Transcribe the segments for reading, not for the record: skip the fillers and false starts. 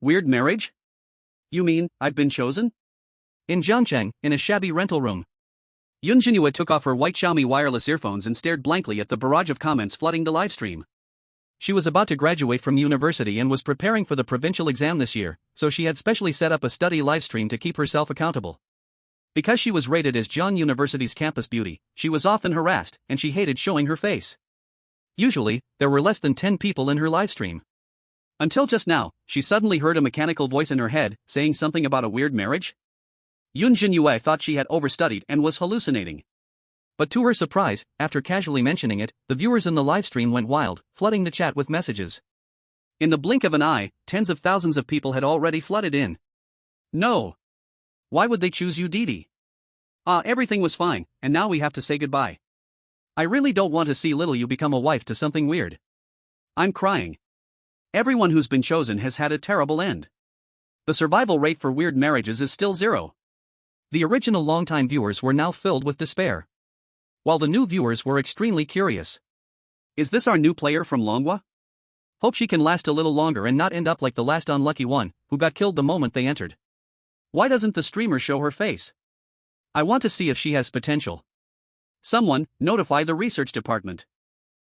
Weird marriage? You mean, I've been chosen? In Zhangcheng, in a shabby rental room. Yun Zhenyue took off her white Xiaomi wireless earphones and stared blankly at the barrage of comments flooding the livestream. She was about to graduate from university and was preparing for the provincial exam this year, so she had specially set up a study livestream to keep herself accountable. Because she was rated as Jiang University's campus beauty, she was often harassed, and she hated showing her face. Usually, there were less than 10 people in her livestream. Until just now, she suddenly heard a mechanical voice in her head, saying something about a weird marriage? Yun Zhenyue thought she had overstudied and was hallucinating. But to her surprise, after casually mentioning it, the viewers in the livestream went wild, flooding the chat with messages. In the blink of an eye, tens of thousands of people had already flooded in. No. Why would they choose you, Didi? Everything was fine, and now we have to say goodbye. I really don't want to see little you become a wife to something weird. I'm crying. Everyone who's been chosen has had a terrible end. The survival rate for weird marriages is still 0. The original longtime viewers were now filled with despair, while the new viewers were extremely curious. Is this our new player from Longhua? Hope she can last a little longer and not end up like the last unlucky one, who got killed the moment they entered. Why doesn't the streamer show her face? I want to see if she has potential. Someone, notify the research department.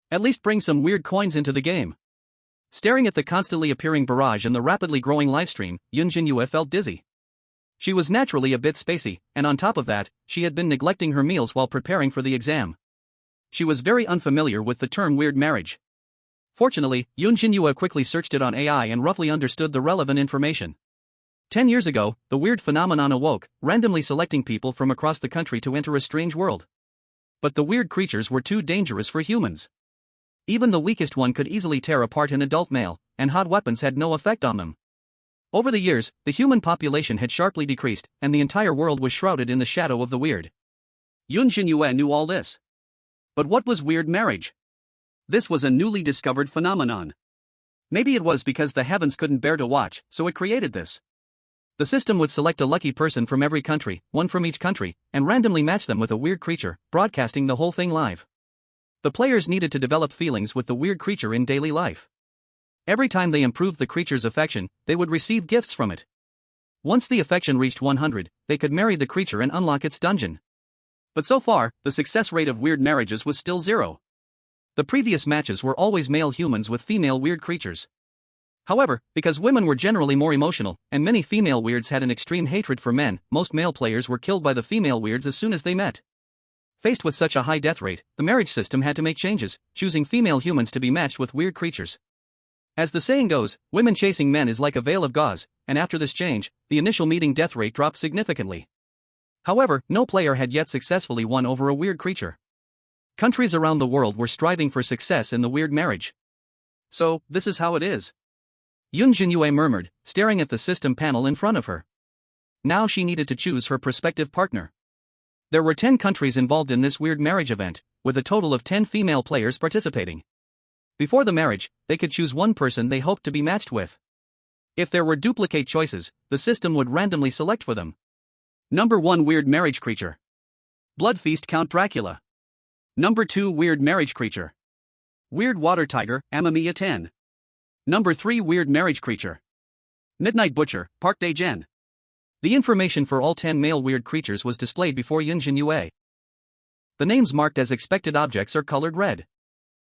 At least bring some weird coins into the game. Staring at the constantly appearing barrage and the rapidly growing livestream, Yun Zhenyue felt dizzy. She was naturally a bit spacey, and on top of that, she had been neglecting her meals while preparing for the exam. She was very unfamiliar with the term weird marriage. Fortunately, Yun Zhenyue quickly searched it on AI and roughly understood the relevant information. 10 years ago, the weird phenomenon awoke, randomly selecting people from across the country to enter a strange world. But the weird creatures were too dangerous for humans. Even the weakest one could easily tear apart an adult male, and hot weapons had no effect on them. Over the years, the human population had sharply decreased, and the entire world was shrouded in the shadow of the weird. Yun Zhenyue knew all this. But what was weird marriage? This was a newly discovered phenomenon. Maybe it was because the heavens couldn't bear to watch, so it created this. The system would select a lucky person from every country, one from each country, and randomly match them with a weird creature, broadcasting the whole thing live. The players needed to develop feelings with the weird creature in daily life. Every time they improved the creature's affection, they would receive gifts from it. Once the affection reached 100, they could marry the creature and unlock its dungeon. But so far, the success rate of weird marriages was still 0. The previous matches were always male humans with female weird creatures. However, because women were generally more emotional, and many female weirds had an extreme hatred for men, most male players were killed by the female weirds as soon as they met. Faced with such a high death rate, the marriage system had to make changes, choosing female humans to be matched with weird creatures. As the saying goes, women chasing men is like a veil of gauze, and after this change, the initial meeting death rate dropped significantly. However, no player had yet successfully won over a weird creature. Countries around the world were striving for success in the weird marriage. So, this is how it is. Yun Zhenyue murmured, staring at the system panel in front of her. Now she needed to choose her prospective partner. There were 10 countries involved in this weird marriage event, with a total of 10 female players participating. Before the marriage, they could choose one person they hoped to be matched with. If there were duplicate choices, the system would randomly select for them. Number 1 Weird Marriage Creature. Blood Feast Count Dracula. Number 2 Weird Marriage Creature. Weird Water Tiger, Amamiya 10. Number 3 Weird Marriage Creature. Midnight Butcher, Park Dae-jen. The information for all 10 male weird creatures was displayed before Yun Zhenyue. The names marked as expected objects are colored red.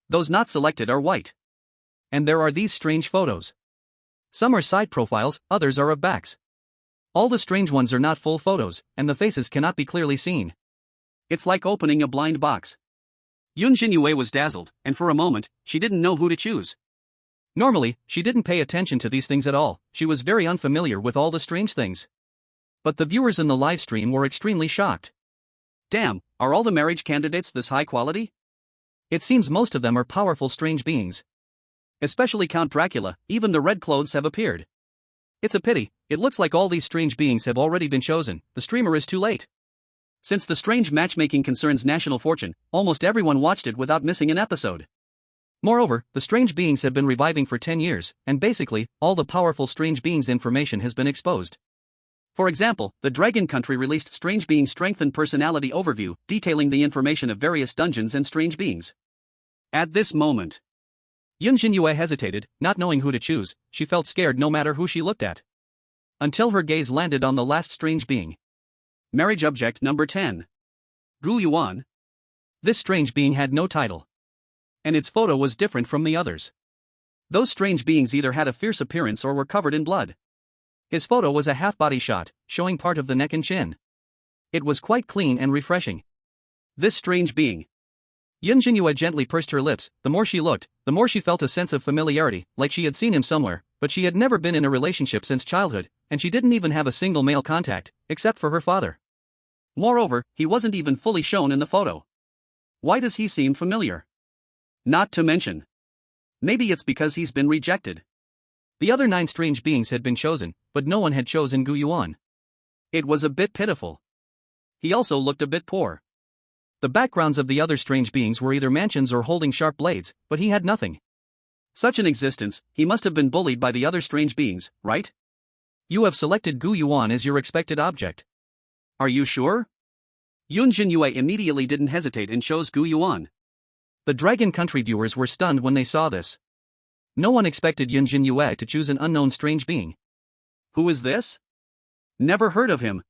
Those not selected are white. And there are these strange photos. Some are side profiles, others are of backs. All the strange ones are not full photos, and the faces cannot be clearly seen. It's like opening a blind box. Yun Zhenyue was dazzled, and for a moment, she didn't know who to choose. Normally, she didn't pay attention to these things at all, she was very unfamiliar with all the strange things. But the viewers in the live stream were extremely shocked. Damn, are all the marriage candidates this high quality? It seems most of them are powerful strange beings. Especially Count Dracula, even the red clothes have appeared. It's a pity, it looks like all these strange beings have already been chosen, the streamer is too late. Since the strange matchmaking concerns national fortune, almost everyone watched it without missing an episode. Moreover, the strange beings have been reviving for 10 years, and basically, all the powerful strange beings information has been exposed. For example, the Dragon Country released Strange Being Strength and Personality Overview, detailing the information of various dungeons and strange beings. At this moment, Yun Zhenyue hesitated, not knowing who to choose. She felt scared no matter who she looked at. Until her gaze landed on the last strange being. Marriage object number 10. Gu Yuan. This strange being had no title. And its photo was different from the others. Those strange beings either had a fierce appearance or were covered in blood. His photo was a half-body shot, showing part of the neck and chin. It was quite clean and refreshing. This strange being. Yun Zhenyue gently pursed her lips. The more she looked, the more she felt a sense of familiarity, like she had seen him somewhere, but she had never been in a relationship since childhood, and she didn't even have a single male contact, except for her father. Moreover, he wasn't even fully shown in the photo. Why does he seem familiar? Not to mention. Maybe it's because he's been rejected. The other 9 strange beings had been chosen, but no one had chosen Gu Yuan. It was a bit pitiful. He also looked a bit poor. The backgrounds of the other strange beings were either mansions or holding sharp blades, but he had nothing. Such an existence, he must have been bullied by the other strange beings, right? You have selected Gu Yuan as your expected object. Are you sure? Yun Zhenyue immediately didn't hesitate and chose Gu Yuan. The Dragon Country viewers were stunned when they saw this. No one expected Yun Zhenyue to choose an unknown strange being. Who is this? Never heard of him.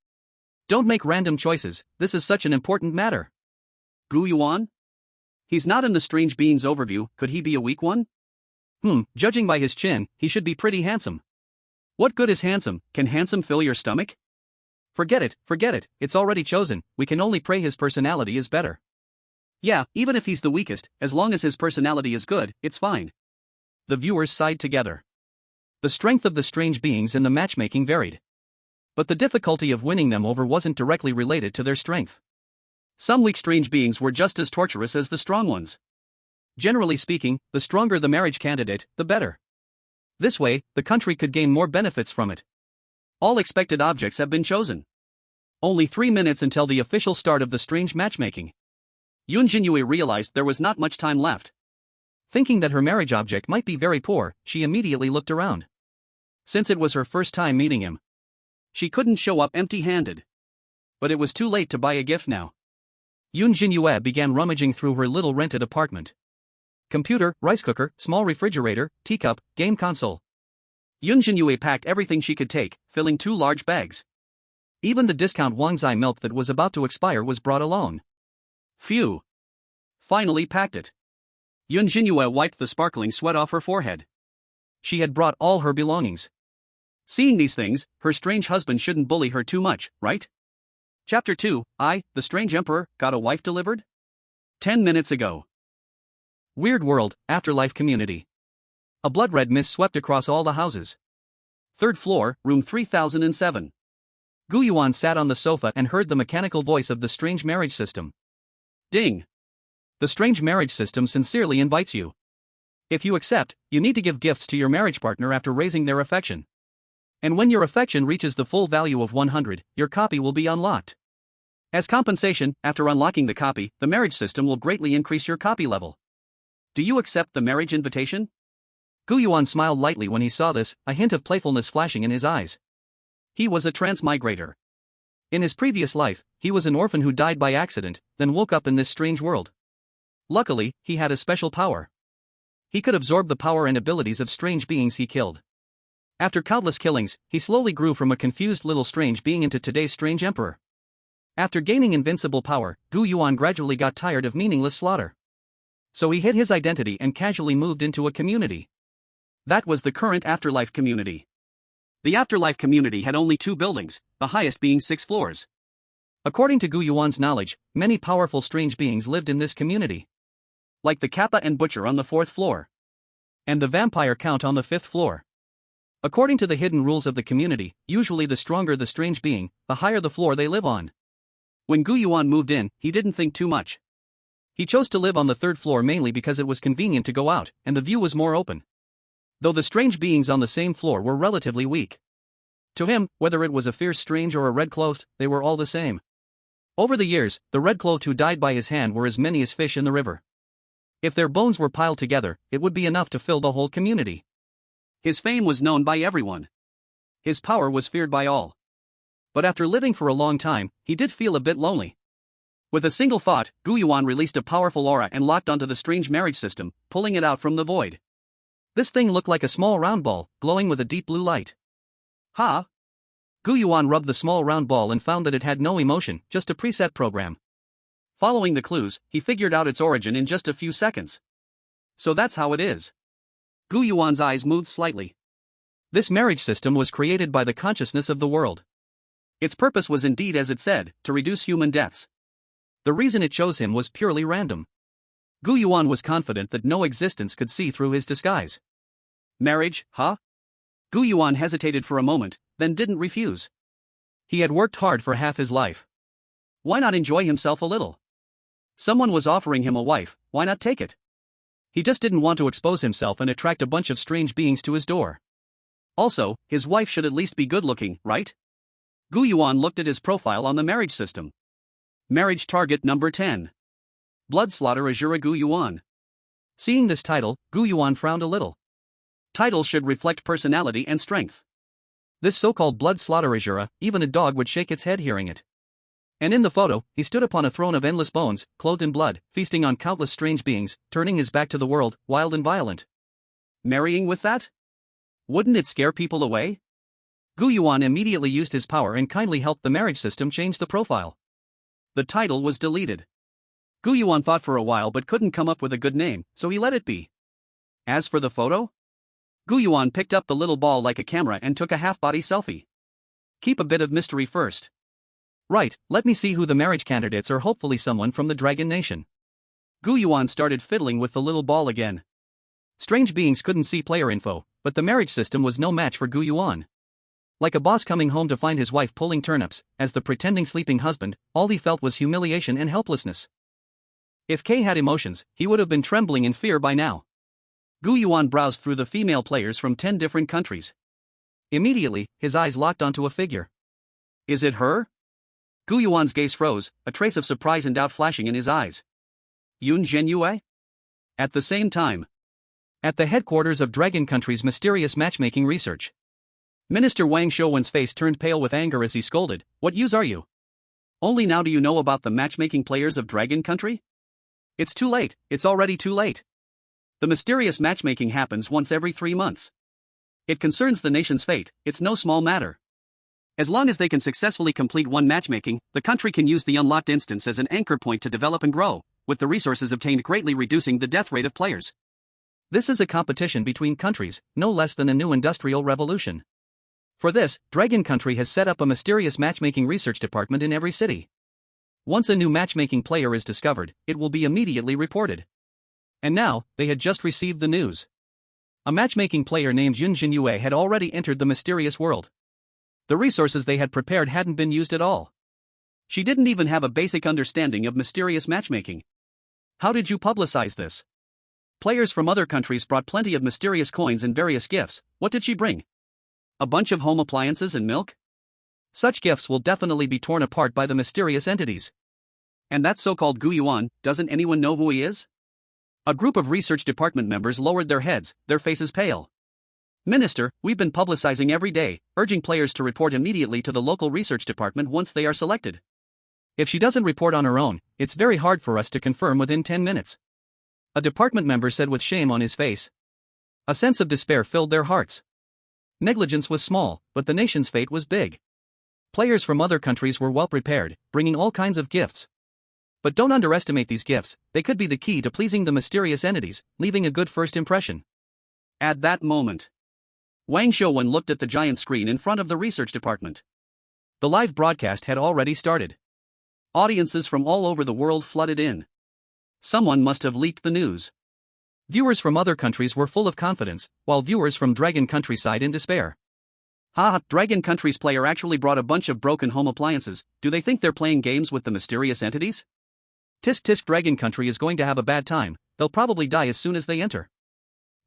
Don't make random choices, this is such an important matter. Gu Yuan? He's not in the strange beings overview, could he be a weak one? Judging by his chin, he should be pretty handsome. What good is handsome? Can handsome fill your stomach? Forget it, it's already chosen, we can only pray his personality is better. Yeah, even if he's the weakest, as long as his personality is good, it's fine. The viewers sighed together. The strength of the strange beings in the matchmaking varied. But the difficulty of winning them over wasn't directly related to their strength. Some weak strange beings were just as torturous as the strong ones. Generally speaking, the stronger the marriage candidate, the better. This way, the country could gain more benefits from it. All expected objects have been chosen. Only 3 minutes until the official start of the strange matchmaking. Yun Zhenyue realized there was not much time left. Thinking that her marriage object might be very poor, she immediately looked around. Since it was her first time meeting him, she couldn't show up empty-handed. But it was too late to buy a gift now. Yun Zhenyue began rummaging through her little rented apartment. Computer, rice cooker, small refrigerator, teacup, game console. Yun Zhenyue packed everything she could take, filling 2 large bags. Even the discount Wangzai milk that was about to expire was brought along. Phew. Finally packed it. Yun Zhenyue wiped the sparkling sweat off her forehead. She had brought all her belongings. Seeing these things, her strange husband shouldn't bully her too much, right? Chapter 2, the Strange Emperor, got a wife delivered? 10 minutes ago. Weird World, Afterlife Community. A blood-red mist swept across all the houses. 3rd floor, room 3007. Gu Yuan sat on the sofa and heard the mechanical voice of the Strange Marriage System. Ding. The Strange Marriage System sincerely invites you. If you accept, you need to give gifts to your marriage partner after raising their affection. And when your affection reaches the full value of 100, your copy will be unlocked. As compensation, after unlocking the copy, the marriage system will greatly increase your copy level. Do you accept the marriage invitation? Gu Yuan smiled lightly when he saw this, a hint of playfulness flashing in his eyes. He was a transmigrator. In his previous life, he was an orphan who died by accident, then woke up in this strange world. Luckily, he had a special power. He could absorb the power and abilities of strange beings he killed. After countless killings, he slowly grew from a confused little strange being into today's strange emperor. After gaining invincible power, Gu Yuan gradually got tired of meaningless slaughter. So he hid his identity and casually moved into a community. That was the current afterlife community. The afterlife community had only 2 buildings, the highest being 6 floors. According to Gu Yuan's knowledge, many powerful strange beings lived in this community. Like the Kappa and Butcher on the 4th floor. And the Vampire Count on the 5th floor. According to the hidden rules of the community, usually the stronger the strange being, the higher the floor they live on. When Gu Yuan moved in, he didn't think too much. He chose to live on the 3rd floor mainly because it was convenient to go out, and the view was more open. Though the strange beings on the same floor were relatively weak. To him, whether it was a fierce strange or a red-clothed, they were all the same. Over the years, the red-clothed who died by his hand were as many as fish in the river. If their bones were piled together, it would be enough to fill the whole community. His fame was known by everyone. His power was feared by all. But after living for a long time, he did feel a bit lonely. With a single thought, Gu Yuan released a powerful aura and locked onto the strange marriage system, pulling it out from the void. This thing looked like a small round ball, glowing with a deep blue light. Ha! Gu Yuan rubbed the small round ball and found that it had no emotion, just a preset program. Following the clues, he figured out its origin in just a few seconds. So that's how it is. Gu Yuan's eyes moved slightly. This marriage system was created by the consciousness of the world. Its purpose was indeed as it said, to reduce human deaths. The reason it chose him was purely random. Gu Yuan was confident that no existence could see through his disguise. Marriage, huh? Gu Yuan hesitated for a moment, then didn't refuse. He had worked hard for half his life. Why not enjoy himself a little? Someone was offering him a wife, why not take it? He just didn't want to expose himself and attract a bunch of strange beings to his door. Also, his wife should at least be good-looking, right? Gu Yuan looked at his profile on the marriage system. Marriage target number 10. Blood Slaughter Azura Gu Yuan. Seeing this title, Gu Yuan frowned a little. Titles should reflect personality and strength. This so-called Blood Slaughter Azura, even a dog would shake its head hearing it. And in the photo, he stood upon a throne of endless bones, clothed in blood, feasting on countless strange beings, turning his back to the world, wild and violent. Marrying with that? Wouldn't it scare people away? Gu Yuan immediately used his power and kindly helped the marriage system change the profile. The title was deleted. Gu Yuan thought for a while but couldn't come up with a good name, so he let it be. As for the photo? Gu Yuan picked up the little ball like a camera and took a half-body selfie. Keep a bit of mystery first. Right, let me see who the marriage candidates are, hopefully someone from the Dragon Nation. Gu Yuan started fiddling with the little ball again. Strange beings couldn't see player info, but the marriage system was no match for Gu Yuan. Like a boss coming home to find his wife pulling turnips, as the pretending sleeping husband, all he felt was humiliation and helplessness. If K had emotions, he would have been trembling in fear by now. Gu Yuan browsed through the female players from 10 different countries. Immediately, his eyes locked onto a figure. Is it her? Gu Yuan's gaze froze, a trace of surprise and doubt flashing in his eyes. Yun Zhenyue? At the same time. At the headquarters of Dragon Country's mysterious matchmaking research. Minister Wang Shouwen's face turned pale with anger as he scolded, "What use are you? Only now do you know about the matchmaking players of Dragon Country? It's too late, it's already too late. The mysterious matchmaking happens once every 3 months. It concerns the nation's fate, it's no small matter. As long as they can successfully complete one matchmaking, the country can use the unlocked instance as an anchor point to develop and grow, with the resources obtained greatly reducing the death rate of players. This is a competition between countries, no less than a new industrial revolution. For this, Dragon Country has set up a mysterious matchmaking research department in every city. Once a new matchmaking player is discovered, it will be immediately reported. And now, they had just received the news. A matchmaking player named Yun Zhenyue had already entered the mysterious world. The resources they had prepared hadn't been used at all. She didn't even have a basic understanding of mysterious matchmaking. How did you publicize this? Players from other countries brought plenty of mysterious coins and various gifts. What did she bring? A bunch of home appliances and milk? Such gifts will definitely be torn apart by the mysterious entities. And that so-called Gu Yuan, doesn't anyone know who he is? A group of research department members lowered their heads, their faces pale. Minister, we've been publicizing every day, urging players to report immediately to the local research department once they are selected. If she doesn't report on her own, it's very hard for us to confirm within 10 minutes. A department member said with shame on his face. A sense of despair filled their hearts. Negligence was small, but the nation's fate was big. Players from other countries were well prepared, bringing all kinds of gifts. But don't underestimate these gifts, they could be the key to pleasing the mysterious entities, leaving a good first impression. At that moment, Wang Shouwen looked at the giant screen in front of the research department. The live broadcast had already started. Audiences from all over the world flooded in. Someone must have leaked the news. Viewers from other countries were full of confidence, while viewers from Dragon Country sighed in despair. Dragon Country's player actually brought a bunch of broken home appliances. Do they think they're playing games with the mysterious entities? Tisk tisk, Dragon Country is going to have a bad time, they'll probably die as soon as they enter.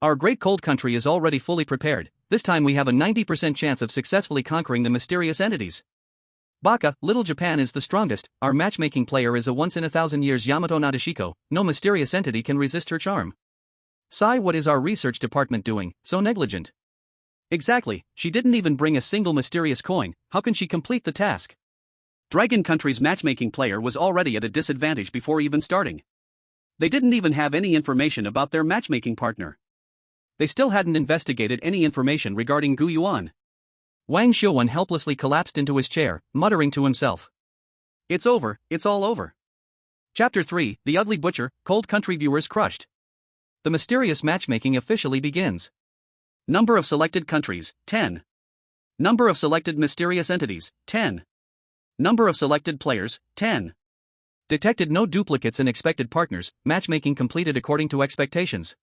Our great cold country is already fully prepared, this time we have a 90% chance of successfully conquering the mysterious entities. Baka, Little Japan is the strongest, our matchmaking player is a once-in-a-thousand-years Yamato Nadeshiko, no mysterious entity can resist her charm. Sai, what is our research department doing, so negligent? Exactly, she didn't even bring a single mysterious coin, how can she complete the task? Dragon Country's matchmaking player was already at a disadvantage before even starting. They didn't even have any information about their matchmaking partner. They still hadn't investigated any information regarding Gu Yuan. Wang Xiuwen helplessly collapsed into his chair, muttering to himself. It's over, it's all over. Chapter 3, The Ugly Butcher, Cold Country Viewers Crushed. The mysterious matchmaking officially begins. Number of selected countries, 10. Number of selected mysterious entities, 10. Number of selected players, 10. Detected no duplicates and expected partners, matchmaking completed according to expectations.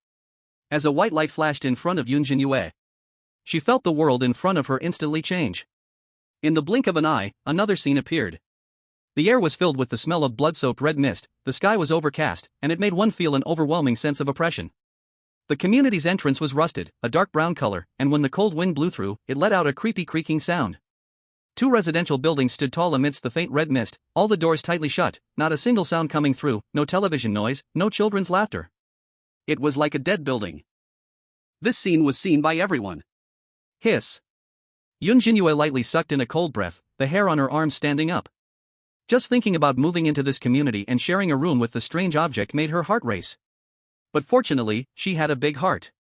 As a white light flashed in front of Yun Zhenyue, she felt the world in front of her instantly change. In the blink of an eye, another scene appeared. The air was filled with the smell of blood-soaked red mist, the sky was overcast, and it made one feel an overwhelming sense of oppression. The community's entrance was rusted, a dark brown color, and when the cold wind blew through, it let out a creepy creaking sound. 2 residential buildings stood tall amidst the faint red mist, all the doors tightly shut, not a single sound coming through, no television noise, no children's laughter. It was like a dead building. This scene was seen by everyone. Hiss. Yun Zhenyue lightly sucked in a cold breath, the hair on her arms standing up. Just thinking about moving into this community and sharing a room with the strange object made her heart race. But fortunately, she had a big heart.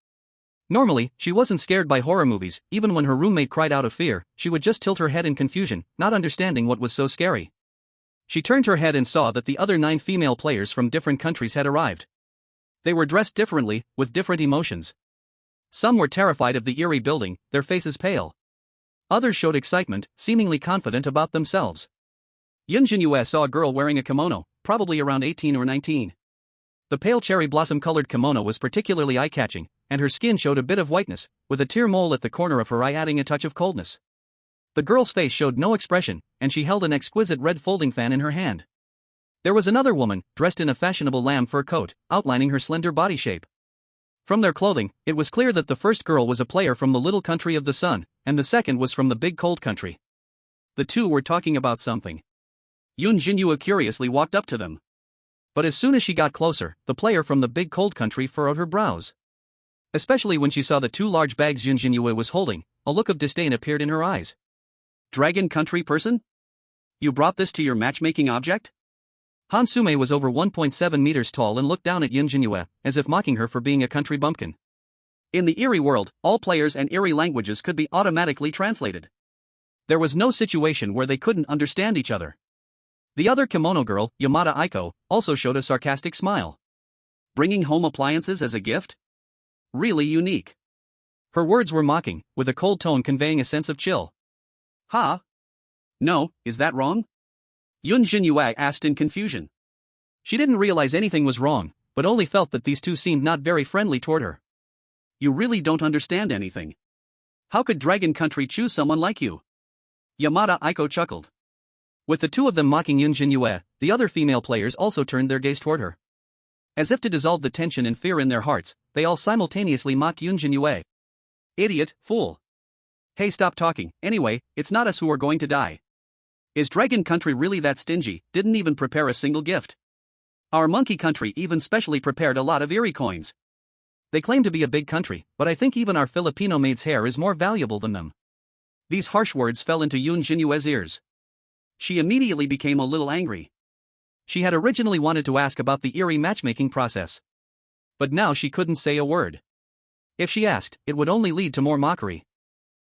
Normally, she wasn't scared by horror movies. Even when her roommate cried out of fear, she would just tilt her head in confusion, not understanding what was so scary. She turned her head and saw that the other 9 female players from different countries had arrived. They were dressed differently, with different emotions. Some were terrified of the eerie building, their faces pale. Others showed excitement, seemingly confident about themselves. Yun Zhenyue saw a girl wearing a kimono, probably around 18 or 19. The pale cherry blossom-colored kimono was particularly eye-catching, and her skin showed a bit of whiteness, with a tear mole at the corner of her eye adding a touch of coldness. The girl's face showed no expression, and she held an exquisite red folding fan in her hand. There was another woman, dressed in a fashionable lamb fur coat, outlining her slender body shape. From their clothing, it was clear that the first girl was a player from the little country of the sun, and the second was from the big cold country. The two were talking about something. Yun Zhenyue curiously walked up to them. But as soon as she got closer, the player from the big cold country furrowed her brows. Especially when she saw the 2 large bags Yun Zhenyue was holding, a look of disdain appeared in her eyes. Dragon country person? You brought this to your matchmaking object? Han Sume was over 1.7 meters tall and looked down at Yun Zhenyue, as if mocking her for being a country bumpkin. In the Eerie world, all players and Eerie languages could be automatically translated. There was no situation where they couldn't understand each other. The other kimono girl, Yamada Aiko, also showed a sarcastic smile. Bringing home appliances as a gift? Really unique. Her words were mocking, with a cold tone conveying a sense of chill. Ha? No, is that wrong? Yun Zhenyue asked in confusion. She didn't realize anything was wrong, but only felt that these two seemed not very friendly toward her. You really don't understand anything. How could Dragon Country choose someone like you? Yamada Aiko chuckled. With the two of them mocking Yun Zhenyue, the other female players also turned their gaze toward her. As if to dissolve the tension and fear in their hearts, they all simultaneously mocked Yun Zhenyue. Idiot, fool. Hey, stop talking, anyway, it's not us who are going to die. Is Dragon Country really that stingy? Didn't even prepare a single gift. Our monkey country even specially prepared a lot of Eerie coins. They claim to be a big country, but I think even our Filipino maid's hair is more valuable than them. These harsh words fell into Yun Zhenyue's ears. She immediately became a little angry. She had originally wanted to ask about the Eerie matchmaking process. But now she couldn't say a word. If she asked, it would only lead to more mockery.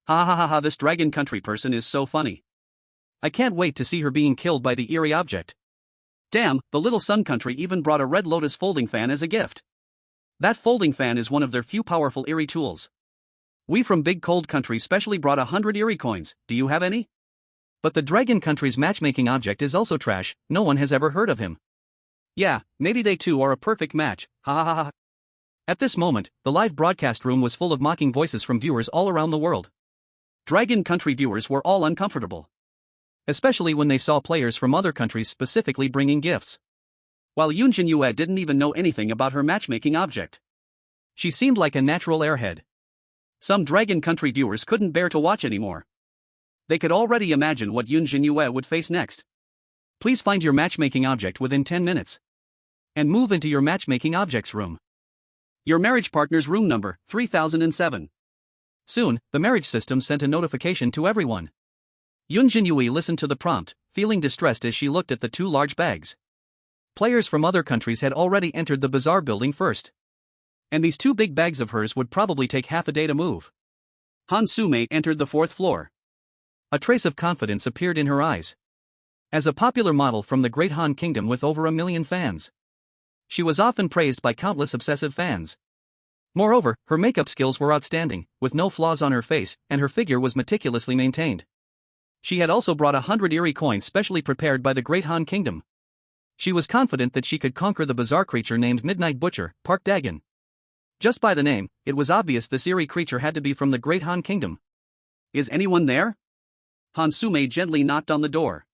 Ha ha ha ha, this Dragon Country person is so funny. I can't wait to see her being killed by the Eerie object. Damn, the little Sun Country even brought a red lotus folding fan as a gift. That folding fan is one of their few powerful Eerie tools. We from Big Cold Country specially brought 100 Eerie coins, do you have any? But the Dragon Country's matchmaking object is also trash, no one has ever heard of him. Yeah, maybe they too are a perfect match, ha ha ha ha. At this moment, the live broadcast room was full of mocking voices from viewers all around the world. Dragon Country viewers were all uncomfortable. Especially when they saw players from other countries specifically bringing gifts. While Yun Zhenyue didn't even know anything about her matchmaking object. She seemed like a natural airhead. Some Dragon Country viewers couldn't bear to watch anymore. They could already imagine what Yun Zhenyue would face next. Please find your matchmaking object within 10 minutes. And move into your matchmaking objects room. Your marriage partner's room number, 3007. Soon, the marriage system sent a notification to everyone. Yun Zhenyue listened to the prompt, feeling distressed as she looked at the 2 large bags. Players from other countries had already entered the bazaar building first. And these 2 big bags of hers would probably take half a day to move. Han Sume entered the 4th floor. A trace of confidence appeared in her eyes. As a popular model from the Great Han Kingdom with over 1 million fans, she was often praised by countless obsessive fans. Moreover, her makeup skills were outstanding, with no flaws on her face, and her figure was meticulously maintained. She had also brought 100 Eerie coins specially prepared by the Great Han Kingdom. She was confident that she could conquer the bizarre creature named Midnight Butcher, Park Dagon. Just by the name, it was obvious this eerie creature had to be from the Great Han Kingdom. Is anyone there? Han Sume gently knocked on the door.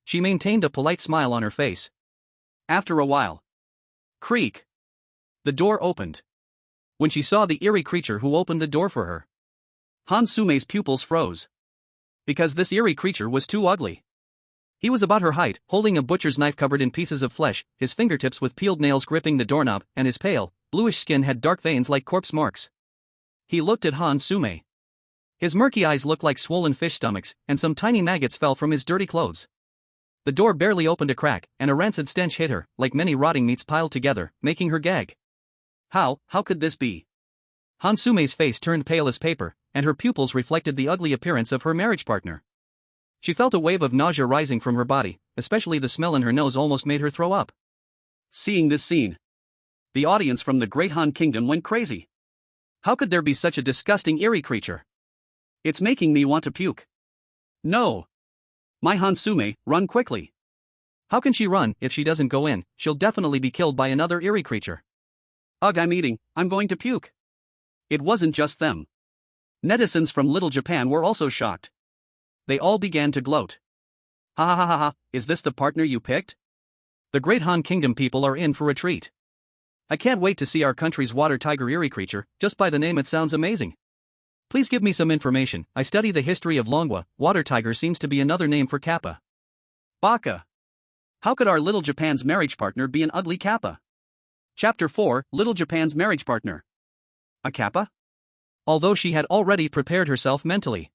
She maintained a polite smile on her face. After a while, creak. The door opened. When she saw the eerie creature who opened the door for her, Han Sume's pupils froze. Because this eerie creature was too ugly. He was about her height, holding a butcher's knife covered in pieces of flesh, his fingertips with peeled nails gripping the doorknob, and his pale, bluish skin had dark veins like corpse marks. He looked at Han Sume. His murky eyes looked like swollen fish stomachs, and some tiny maggots fell from his dirty clothes. The door barely opened a crack, and a rancid stench hit her, like many rotting meats piled together, making her gag. How could this be? Han Sume's face turned pale as paper, and her pupils reflected the ugly appearance of her marriage partner. She felt a wave of nausea rising from her body, especially the smell in her nose almost made her throw up. Seeing this scene, the audience from the Great Han Kingdom went crazy. How could there be such a disgusting eerie creature? It's making me want to puke. No. My Han Sume, run quickly. How can she run? If she doesn't go in, she'll definitely be killed by another eerie creature. Ugh, I'm eating, I'm going to puke. It wasn't just them. Netizens from Little Japan were also shocked. They all began to gloat. Ha ha ha ha ha, is this the partner you picked? The Great Han Kingdom people are in for a treat. I can't wait to see our country's water tiger eerie creature, just by the name it sounds amazing. Please give me some information. I study the history of Longwa. Water tiger seems to be another name for kappa. Baka. How could our Little Japan's marriage partner be an ugly kappa? Chapter 4, Little Japan's marriage partner. A kappa? Although she had already prepared herself mentally.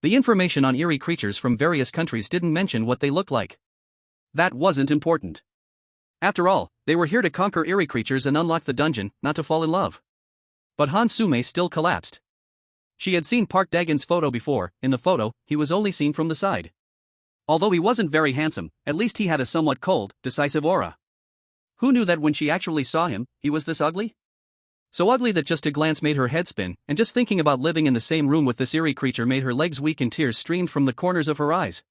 The information on eerie creatures from various countries didn't mention what they looked like. That wasn't important. After all, they were here to conquer eerie creatures and unlock the dungeon, not to fall in love. But Han Sume still collapsed. She had seen Park Dagon's photo before. In the photo, he was only seen from the side. Although he wasn't very handsome, at least he had a somewhat cold, decisive aura. Who knew that when she actually saw him, he was this ugly? So ugly that just a glance made her head spin, and just thinking about living in the same room with this eerie creature made her legs weak and tears streamed from the corners of her eyes.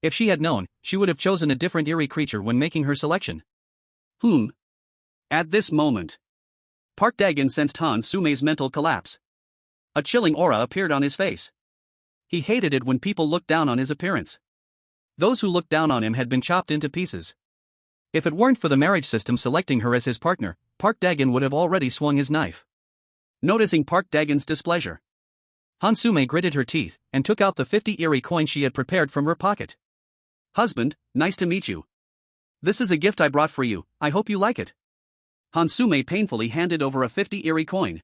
If she had known, she would have chosen a different eerie creature when making her selection. At this moment, Park Dagon sensed Han Sume's mental collapse. A chilling aura appeared on his face. He hated it when people looked down on his appearance. Those who looked down on him had been chopped into pieces. If it weren't for the marriage system selecting her as his partner, Park Dagon would have already swung his knife. Noticing Park Dagon's displeasure, Han Sume gritted her teeth and took out the 50 eerie coins she had prepared from her pocket. Husband, nice to meet you. This is a gift I brought for you, I hope you like it. Han Sume painfully handed over a 50 eerie coin.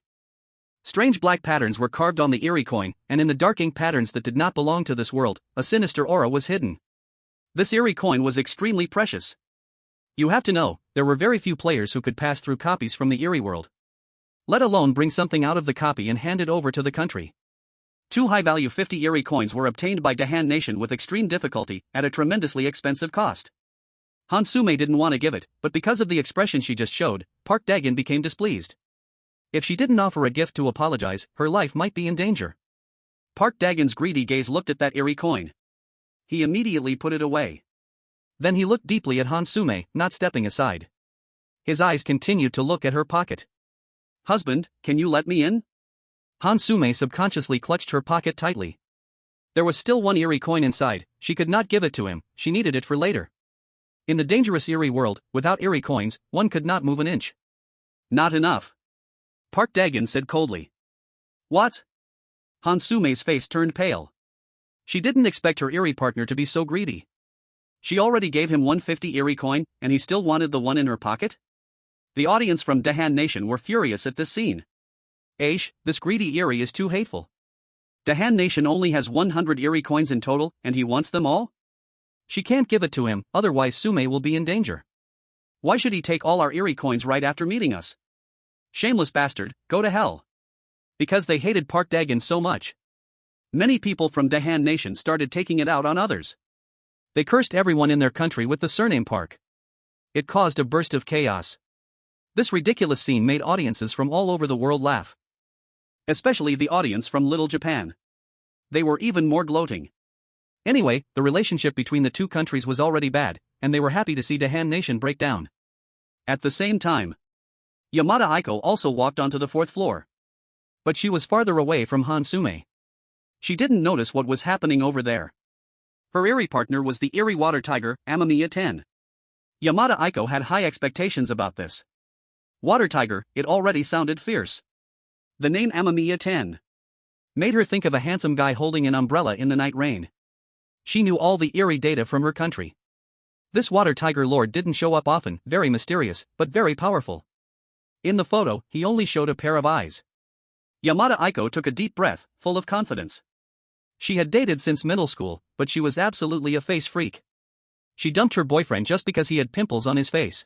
Strange black patterns were carved on the eerie coin, and in the dark ink patterns that did not belong to this world, a sinister aura was hidden. This eerie coin was extremely precious. You have to know, there were very few players who could pass through copies from the eerie world, let alone bring something out of the copy and hand it over to the country. 2 high-value 50 eerie coins were obtained by Dahan Nation with extreme difficulty, at a tremendously expensive cost. Han Sume didn't want to give it, but because of the expression she just showed, Park Dagon became displeased. If she didn't offer a gift to apologize, her life might be in danger. Park Dagon's greedy gaze looked at that eerie coin. He immediately put it away. Then he looked deeply at Han Sume, not stepping aside. His eyes continued to look at her pocket. Husband, can you let me in? Han Sume subconsciously clutched her pocket tightly. There was still 1 eerie coin inside. She could not give it to him, she needed it for later. In the dangerous eerie world, without eerie coins, one could not move an inch. Not enough. Park Dagon said coldly. What? Han Sume's face turned pale. She didn't expect her eerie partner to be so greedy. She already gave him 150 eerie coin, and he still wanted the one in her pocket? The audience from Dahan Nation were furious at this scene. Aish, this greedy Eerie is too hateful. Dahan Nation only has 100 eerie coins in total, and he wants them all? She can't give it to him, otherwise Sume will be in danger. Why should he take all our eerie coins right after meeting us? Shameless bastard, go to hell. Because they hated Park Dagon so much. Many people from Dahan Nation started taking it out on others. They cursed everyone in their country with the surname Park. It caused a burst of chaos. This ridiculous scene made audiences from all over the world laugh. Especially the audience from Little Japan. They were even more gloating. Anyway, the relationship between the two countries was already bad, and they were happy to see Dahan Nation break down. At the same time, Yamada Aiko also walked onto the 4th floor. But she was farther away from Hansume. She didn't notice what was happening over there. Her Eerie partner was the Eerie water tiger, Amamiya 10. Yamada Aiko had high expectations about this. Water tiger, it already sounded fierce. The name Amamiya 10 made her think of a handsome guy holding an umbrella in the night rain. She knew all the Eerie data from her country. This water tiger lord didn't show up often, very mysterious, but very powerful. In the photo, he only showed a pair of eyes. Yamada Aiko took a deep breath, full of confidence. She had dated since middle school, but she was absolutely a face freak. She dumped her boyfriend just because he had pimples on his face.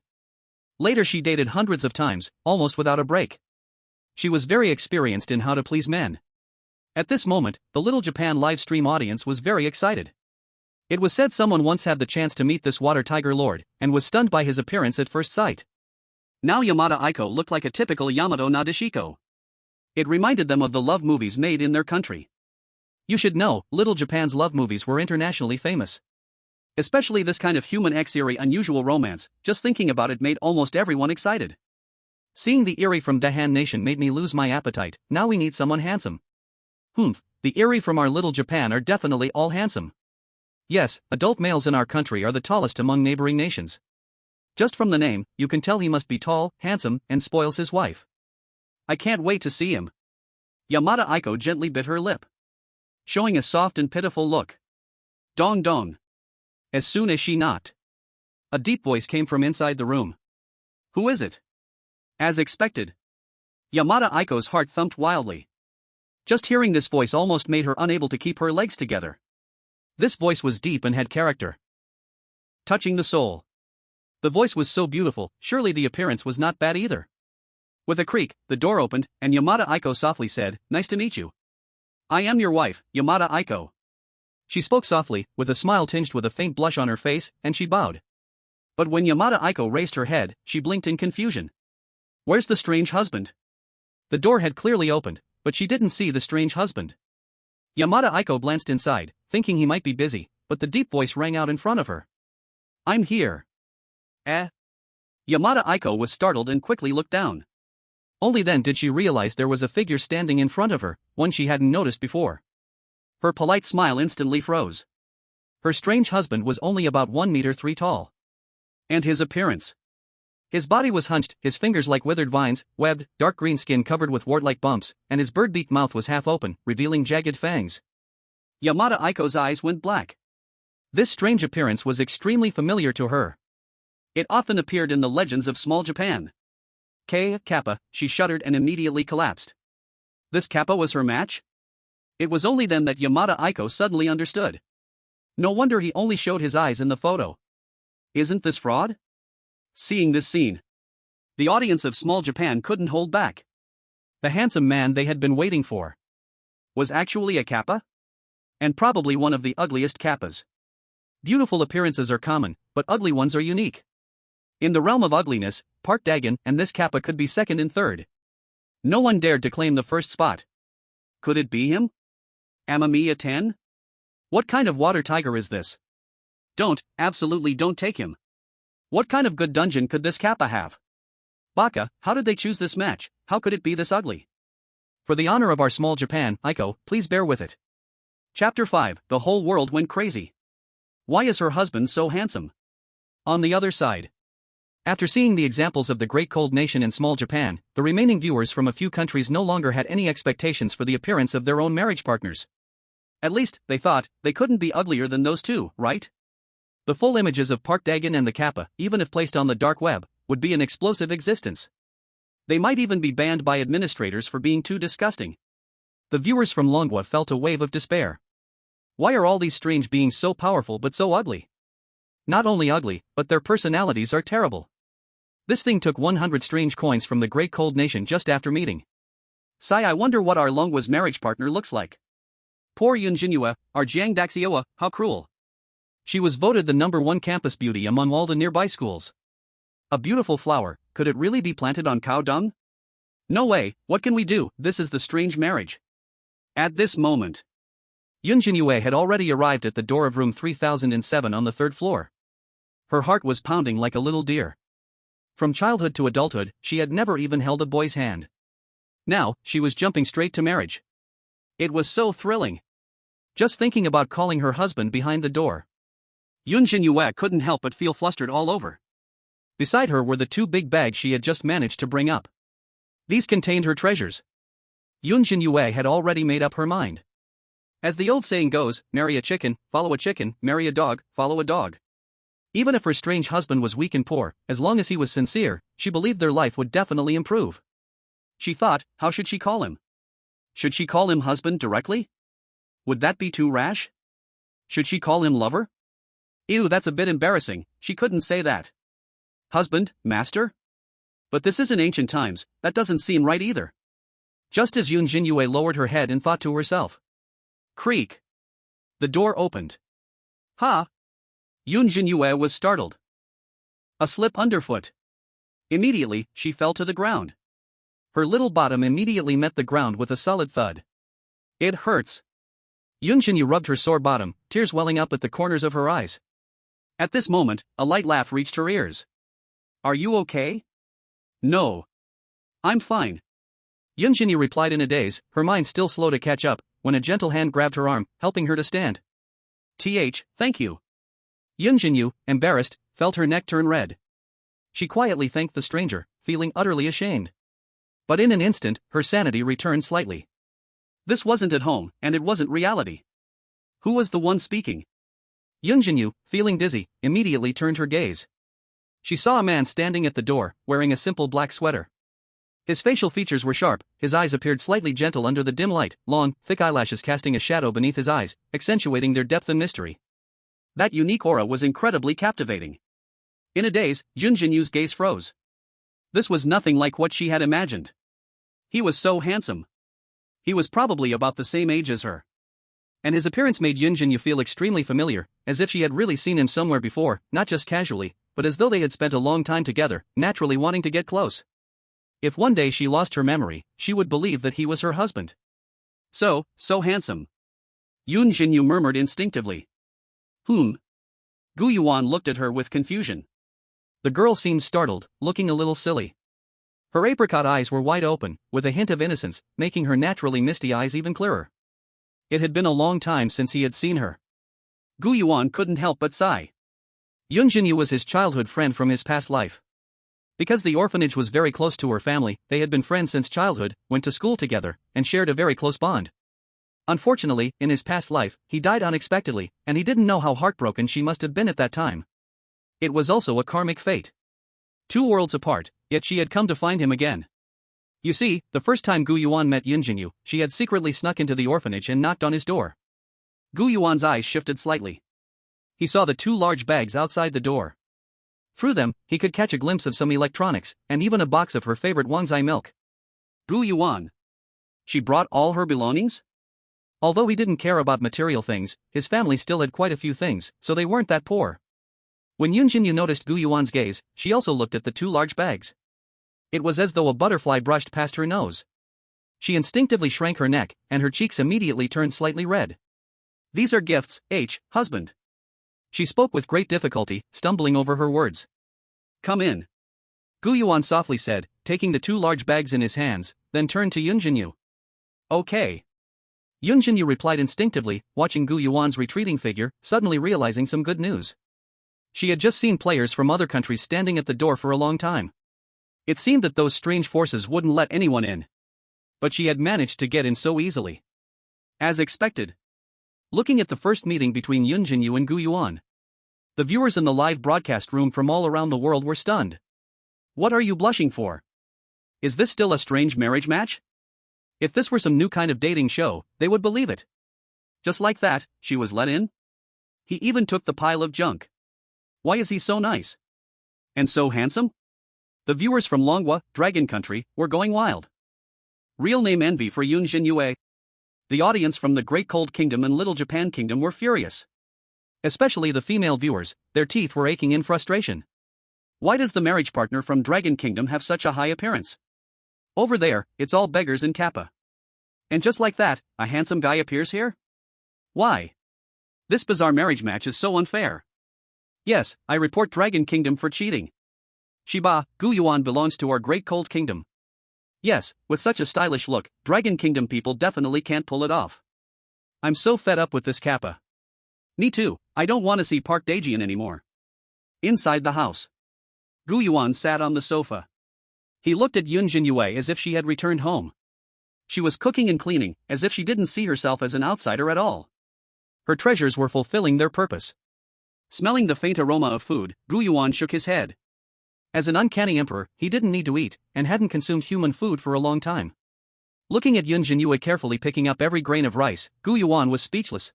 Later she dated hundreds of times, almost without a break. She was very experienced in how to please men. At this moment, the Little Japan live stream audience was very excited. It was said someone once had the chance to meet this water tiger lord, and was stunned by his appearance at first sight. Now Yamada Aiko looked like a typical Yamato Nadeshiko. It reminded them of the love movies made in their country. You should know, Little Japan's love movies were internationally famous. Especially this kind of human Eerie unusual romance, just thinking about it made almost everyone excited. Seeing the Eerie from Dahan Nation made me lose my appetite. Now we need someone handsome. The Eerie from our Little Japan are definitely all handsome. Yes, adult males in our country are the tallest among neighboring nations. Just from the name, you can tell he must be tall, handsome, and spoils his wife. I can't wait to see him. Yamada Aiko gently bit her lip, showing a soft and pitiful look. Dong dong. As soon as she knocked, a deep voice came from inside the room. Who is it? As expected. Yamada Aiko's heart thumped wildly. Just hearing this voice almost made her unable to keep her legs together. This voice was deep and had character. Touching the soul. The voice was so beautiful, surely the appearance was not bad either. With a creak, the door opened, and Yamada Aiko softly said, "Nice to meet you. I am your wife, Yamada Aiko." She spoke softly, with a smile tinged with a faint blush on her face, and she bowed. But when Yamada Aiko raised her head, she blinked in confusion. Where's the strange husband? The door had clearly opened, but she didn't see the strange husband. Yamada Aiko glanced inside, thinking he might be busy, but the deep voice rang out in front of her. I'm here. Eh? Yamada Aiko was startled and quickly looked down. Only then did she realize there was a figure standing in front of her, one she hadn't noticed before. Her polite smile instantly froze. Her strange husband was only about 1 meter 3 tall. And his appearance. His body was hunched, his fingers like withered vines, webbed, dark green skin covered with wart-like bumps, and his bird-beak mouth was half open, revealing jagged fangs. Yamada Aiko's eyes went black. This strange appearance was extremely familiar to her. It often appeared in the legends of small Japan. Kappa, she shuddered and immediately collapsed. This Kappa was her match? It was only then that Yamada Aiko suddenly understood. No wonder he only showed his eyes in the photo. Isn't this fraud? Seeing this scene, the audience of small Japan couldn't hold back. The handsome man they had been waiting for was actually a Kappa? And probably one of the ugliest Kappas. Beautiful appearances are common, but ugly ones are unique. In the realm of ugliness, Park Dagon and this Kappa could be second and third. No one dared to claim the first spot. Could it be him? Amamiya 10? What kind of water tiger is this? Absolutely don't take him. What kind of good dungeon could this Kappa have? Baka, how did they choose this match? How could it be this ugly? For the honor of our small Japan, Aiko, please bear with it. Chapter 5, the whole world went crazy. Why is her husband so handsome? On the other side. After seeing the examples of the Great Cold Nation and small Japan, the remaining viewers from a few countries no longer had any expectations for the appearance of their own marriage partners. At least, they thought, they couldn't be uglier than those two, right? The full images of Park Dagon and the Kappa, even if placed on the dark web, would be an explosive existence. They might even be banned by administrators for being too disgusting. The viewers from Longwa felt a wave of despair. Why are all these strange beings so powerful but so ugly? Not only ugly, but their personalities are terrible. This thing took 100 strange coins from the Great Cold Nation just after meeting. Sigh, I wonder what our Longwa's marriage partner looks like. Poor Yun Zhenyue, our Jiang Daxioa, how cruel. She was voted the #1 campus beauty among all the nearby schools. A beautiful flower, could it really be planted on cow dung? No way, what can we do? This is the strange marriage. At this moment, Yun Zhenyue had already arrived at the door of room 3007 on the 3rd floor. Her heart was pounding like a little deer. From childhood to adulthood, she had never even held a boy's hand. Now, she was jumping straight to marriage. It was so thrilling. Just thinking about calling her husband behind the door. Yun Zhenyue couldn't help but feel flustered all over. Beside her were the 2 big bags she had just managed to bring up. These contained her treasures. Yun Zhenyue had already made up her mind. As the old saying goes, marry a chicken, follow a chicken, marry a dog, follow a dog. Even if her strange husband was weak and poor, as long as he was sincere, she believed their life would definitely improve. She thought, how should she call him? Should she call him husband directly? Would that be too rash? Should she call him lover? Ew, that's a bit embarrassing, she couldn't say that. Husband, master? But this isn't ancient times, that doesn't seem right either. Just as Yun Zhenyue lowered her head and thought to herself. Creak. The door opened. Ha! Yun Zhenyue was startled. A slip underfoot. Immediately, she fell to the ground. Her little bottom immediately met the ground with a solid thud. It hurts. Yun Zhenyue rubbed her sore bottom, tears welling up at the corners of her eyes. At this moment, a light laugh reached her ears. Are you okay? No. I'm fine. Yun Zhenyue replied in a daze, her mind still slow to catch up, when a gentle hand grabbed her arm, helping her to stand. Thank you. Yun Zhenyue, embarrassed, felt her neck turn red. She quietly thanked the stranger, feeling utterly ashamed. But in an instant, her sanity returned slightly. This wasn't at home, and it wasn't reality. Who was the one speaking? Yun Zhenyue, feeling dizzy, immediately turned her gaze. She saw a man standing at the door, wearing a simple black sweater. His facial features were sharp, his eyes appeared slightly gentle under the dim light, long, thick eyelashes casting a shadow beneath his eyes, accentuating their depth and mystery. That unique aura was incredibly captivating. In a daze, Yun Zhenyue's gaze froze. This was nothing like what she had imagined. He was so handsome. He was probably about the same age as her. And his appearance made Yun Zhenyue feel extremely familiar, as if she had really seen him somewhere before, not just casually, but as though they had spent a long time together, naturally wanting to get close. If one day she lost her memory, she would believe that he was her husband. So handsome. Yun Zhenyue murmured instinctively. Gu Yuan looked at her with confusion. The girl seemed startled, looking a little silly. Her apricot eyes were wide open, with a hint of innocence, making her naturally misty eyes even clearer. It had been a long time since he had seen her. Gu Yuan couldn't help but sigh. Yun Zhenyue was his childhood friend from his past life. Because the orphanage was very close to her family, they had been friends since childhood, went to school together, and shared a very close bond. Unfortunately, in his past life, he died unexpectedly, and he didn't know how heartbroken she must have been at that time. It was also a karmic fate. 2 worlds apart, yet she had come to find him again. You see, the first time Gu Yuan met Yun Zhenyue, she had secretly snuck into the orphanage and knocked on his door. Gu Yuan's eyes shifted slightly. He saw the 2 large bags outside the door. Through them, he could catch a glimpse of some electronics, and even a box of her favorite Wangzai milk. Gu Yuan. She brought all her belongings? Although he didn't care about material things, his family still had quite a few things, so they weren't that poor. When Yun Zhenyue noticed Gu Yuan's gaze, she also looked at the 2 large bags. It was as though a butterfly brushed past her nose. She instinctively shrank her neck, and her cheeks immediately turned slightly red. These are gifts, husband. She spoke with great difficulty, stumbling over her words. Come in. Gu Yuan softly said, taking the 2 large bags in his hands, then turned to Yun Zhenyue. Okay. Yun Zhenyue replied instinctively, watching Gu Yuan's retreating figure, suddenly realizing some good news. She had just seen players from other countries standing at the door for a long time. It seemed that those strange forces wouldn't let anyone in. But she had managed to get in so easily. As expected. Looking at the first meeting between Yun Zhenyue and Gu Yuan, the viewers in the live broadcast room from all around the world were stunned. What are you blushing for? Is this still a strange marriage match? If this were some new kind of dating show, they would believe it. Just like that, she was let in? He even took the pile of junk. Why is he so nice? And so handsome? The viewers from Longhua, Dragon Country, were going wild. Real name envy for Yun Zhenyue. The audience from the Great Cold Kingdom and Little Japan Kingdom were furious. Especially the female viewers, their teeth were aching in frustration. Why does the marriage partner from Dragon Kingdom have such a high appearance? Over there, it's all beggars in Kappa. And just like that, a handsome guy appears here? Why? This bizarre marriage match is so unfair. Yes, I report Dragon Kingdom for cheating. Shiba, Gu Yuan belongs to our Great Cold Kingdom. Yes, with such a stylish look, Dragon Kingdom people definitely can't pull it off. I'm so fed up with this Kappa. Me too, I don't want to see Park Daejian anymore. Inside the house. Gu Yuan sat on the sofa. He looked at Yun Zhenyue as if she had returned home. She was cooking and cleaning, as if she didn't see herself as an outsider at all. Her treasures were fulfilling their purpose. Smelling the faint aroma of food, Gu Yuan shook his head. As an uncanny emperor, he didn't need to eat, and hadn't consumed human food for a long time. Looking at Yun Zhenyue carefully picking up every grain of rice, Gu Yuan was speechless.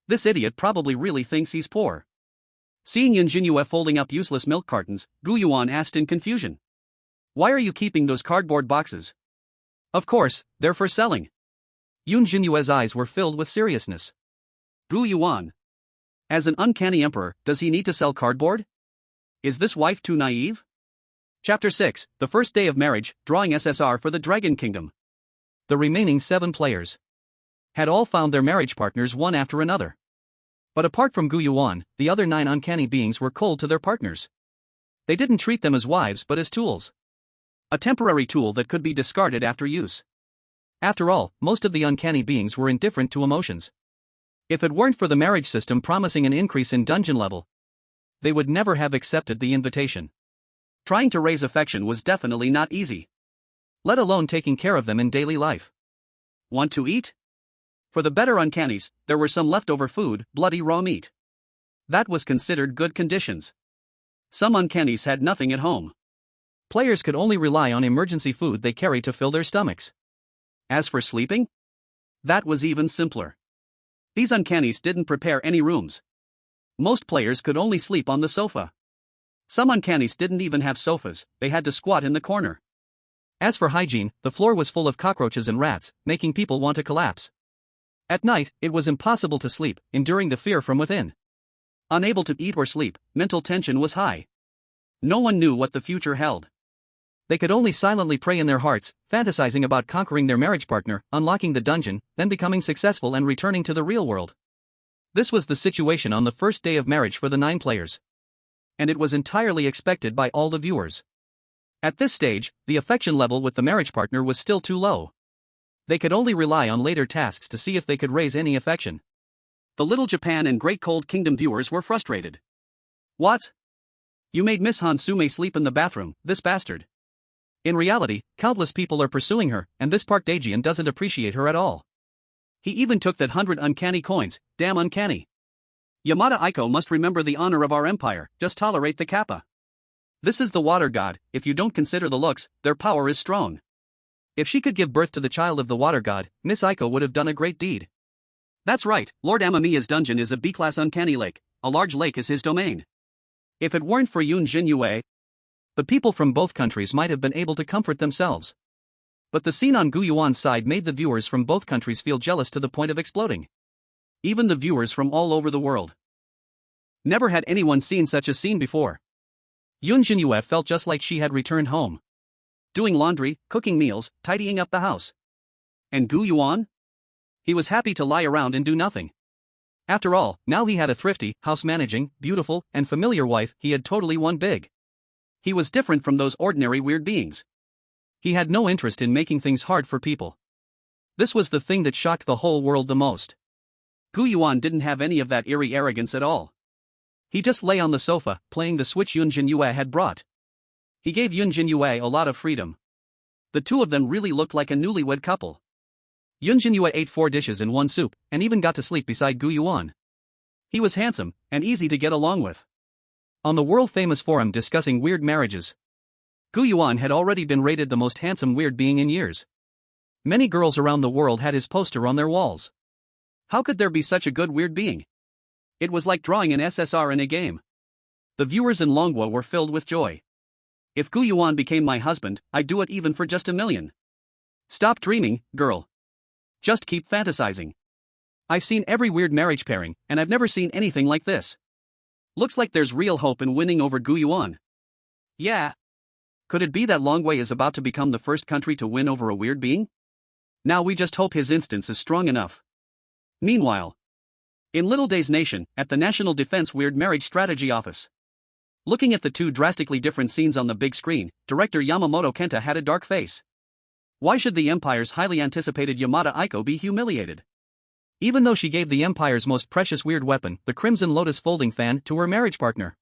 This idiot probably really thinks he's poor. Seeing Yun Zhenyue folding up useless milk cartons, Gu Yuan asked in confusion. Why are you keeping those cardboard boxes? Of course, they're for selling. Yun Zhenyue's eyes were filled with seriousness. Gu Yuan. As an uncanny emperor, does he need to sell cardboard? Is this wife too naive? Chapter 6, The First Day of Marriage, Drawing SSR for the Dragon Kingdom. The remaining 7 players had all found their marriage partners one after another. But apart from Gu Yuan, the other 9 uncanny beings were cold to their partners. They didn't treat them as wives but as tools. A temporary tool that could be discarded after use. After all, most of the uncanny beings were indifferent to emotions. If it weren't for the marriage system promising an increase in dungeon level, they would never have accepted the invitation. Trying to raise affection was definitely not easy. Let alone taking care of them in daily life. Want to eat? For the better uncannies, there were some leftover food, bloody raw meat. That was considered good conditions. Some uncannies had nothing at home. Players could only rely on emergency food they carried to fill their stomachs. As for sleeping? That was even simpler. These uncannies didn't prepare any rooms. Most players could only sleep on the sofa. Some uncannies didn't even have sofas, they had to squat in the corner. As for hygiene, the floor was full of cockroaches and rats, making people want to collapse. At night, it was impossible to sleep, enduring the fear from within. Unable to eat or sleep, mental tension was high. No one knew what the future held. They could only silently pray in their hearts, fantasizing about conquering their marriage partner, unlocking the dungeon, then becoming successful and returning to the real world. This was the situation on the first day of marriage for the 9 players. And it was entirely expected by all the viewers. At this stage, the affection level with the marriage partner was still too low. They could only rely on later tasks to see if they could raise any affection. The Little Japan and Great Cold Kingdom viewers were frustrated. What? You made Miss Hansume sleep in the bathroom, this bastard. In reality, countless people are pursuing her, and this Park Daejian doesn't appreciate her at all. He even took that 100 uncanny coins, damn uncanny. Yamada Aiko must remember the honor of our empire, just tolerate the Kappa. This is the water god, if you don't consider the looks, their power is strong. If she could give birth to the child of the water god, Miss Aiko would have done a great deed. That's right, Lord Amamiya's dungeon is a B-class uncanny lake, a large lake is his domain. If it weren't for Yun Zhenyue, the people from both countries might have been able to comfort themselves. But the scene on Gu Yuan's side made the viewers from both countries feel jealous to the point of exploding. Even the viewers from all over the world. Never had anyone seen such a scene before. Yun Zhenyue felt just like she had returned home. Doing laundry, cooking meals, tidying up the house. And Gu Yuan? He was happy to lie around and do nothing. After all, now he had a thrifty, house-managing, beautiful, and familiar wife he had totally won big. He was different from those ordinary weird beings. He had no interest in making things hard for people. This was the thing that shocked the whole world the most. Gu Yuan didn't have any of that eerie arrogance at all. He just lay on the sofa, playing the Switch Yun Zhenyue had brought. He gave Yun Zhenyue a lot of freedom. The two of them really looked like a newlywed couple. Yun Zhenyue ate 4 dishes in one soup, and even got to sleep beside Gu Yuan. He was handsome, and easy to get along with. On the world-famous forum discussing weird marriages, Gu Yuan had already been rated the most handsome weird being in years. Many girls around the world had his poster on their walls. How could there be such a good weird being? It was like drawing an SSR in a game. The viewers in Longhua were filled with joy. If Gu Yuan became my husband, I'd do it even for just 1 million. Stop dreaming, girl. Just keep fantasizing. I've seen every weird marriage pairing, and I've never seen anything like this. Looks like there's real hope in winning over Gu Yuan. Yeah. Could it be that Longwei is about to become the first country to win over a weird being? Now we just hope his instance is strong enough. Meanwhile, in Little Day's Nation, at the National Defense Weird Marriage Strategy Office. Looking at the two drastically different scenes on the big screen, director Yamamoto Kenta had a dark face. Why should the Empire's highly anticipated Yamada Aiko be humiliated? Even though she gave the Empire's most precious weird weapon, the Crimson Lotus folding fan, to her marriage partner,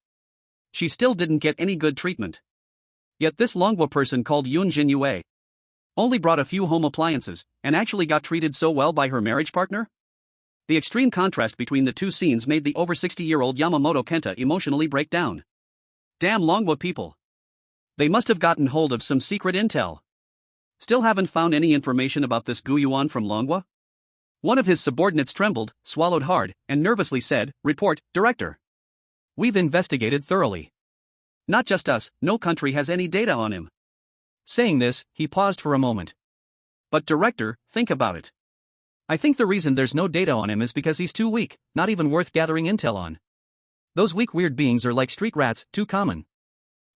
she still didn't get any good treatment. Yet this Longwa person called Yun Zhenyue only brought a few home appliances, and actually got treated so well by her marriage partner? The extreme contrast between the two scenes made the over 60-year-old Yamamoto Kenta emotionally break down. Damn Longwa people. They must have gotten hold of some secret intel. Still haven't found any information about this Gu Yuan from Longwa? One of his subordinates trembled, swallowed hard, and nervously said, "Report, Director. We've investigated thoroughly. Not just us, no country has any data on him." Saying this, he paused for a moment. "But Director, think about it. I think the reason there's no data on him is because he's too weak, not even worth gathering intel on. Those weak weird beings are like street rats, too common.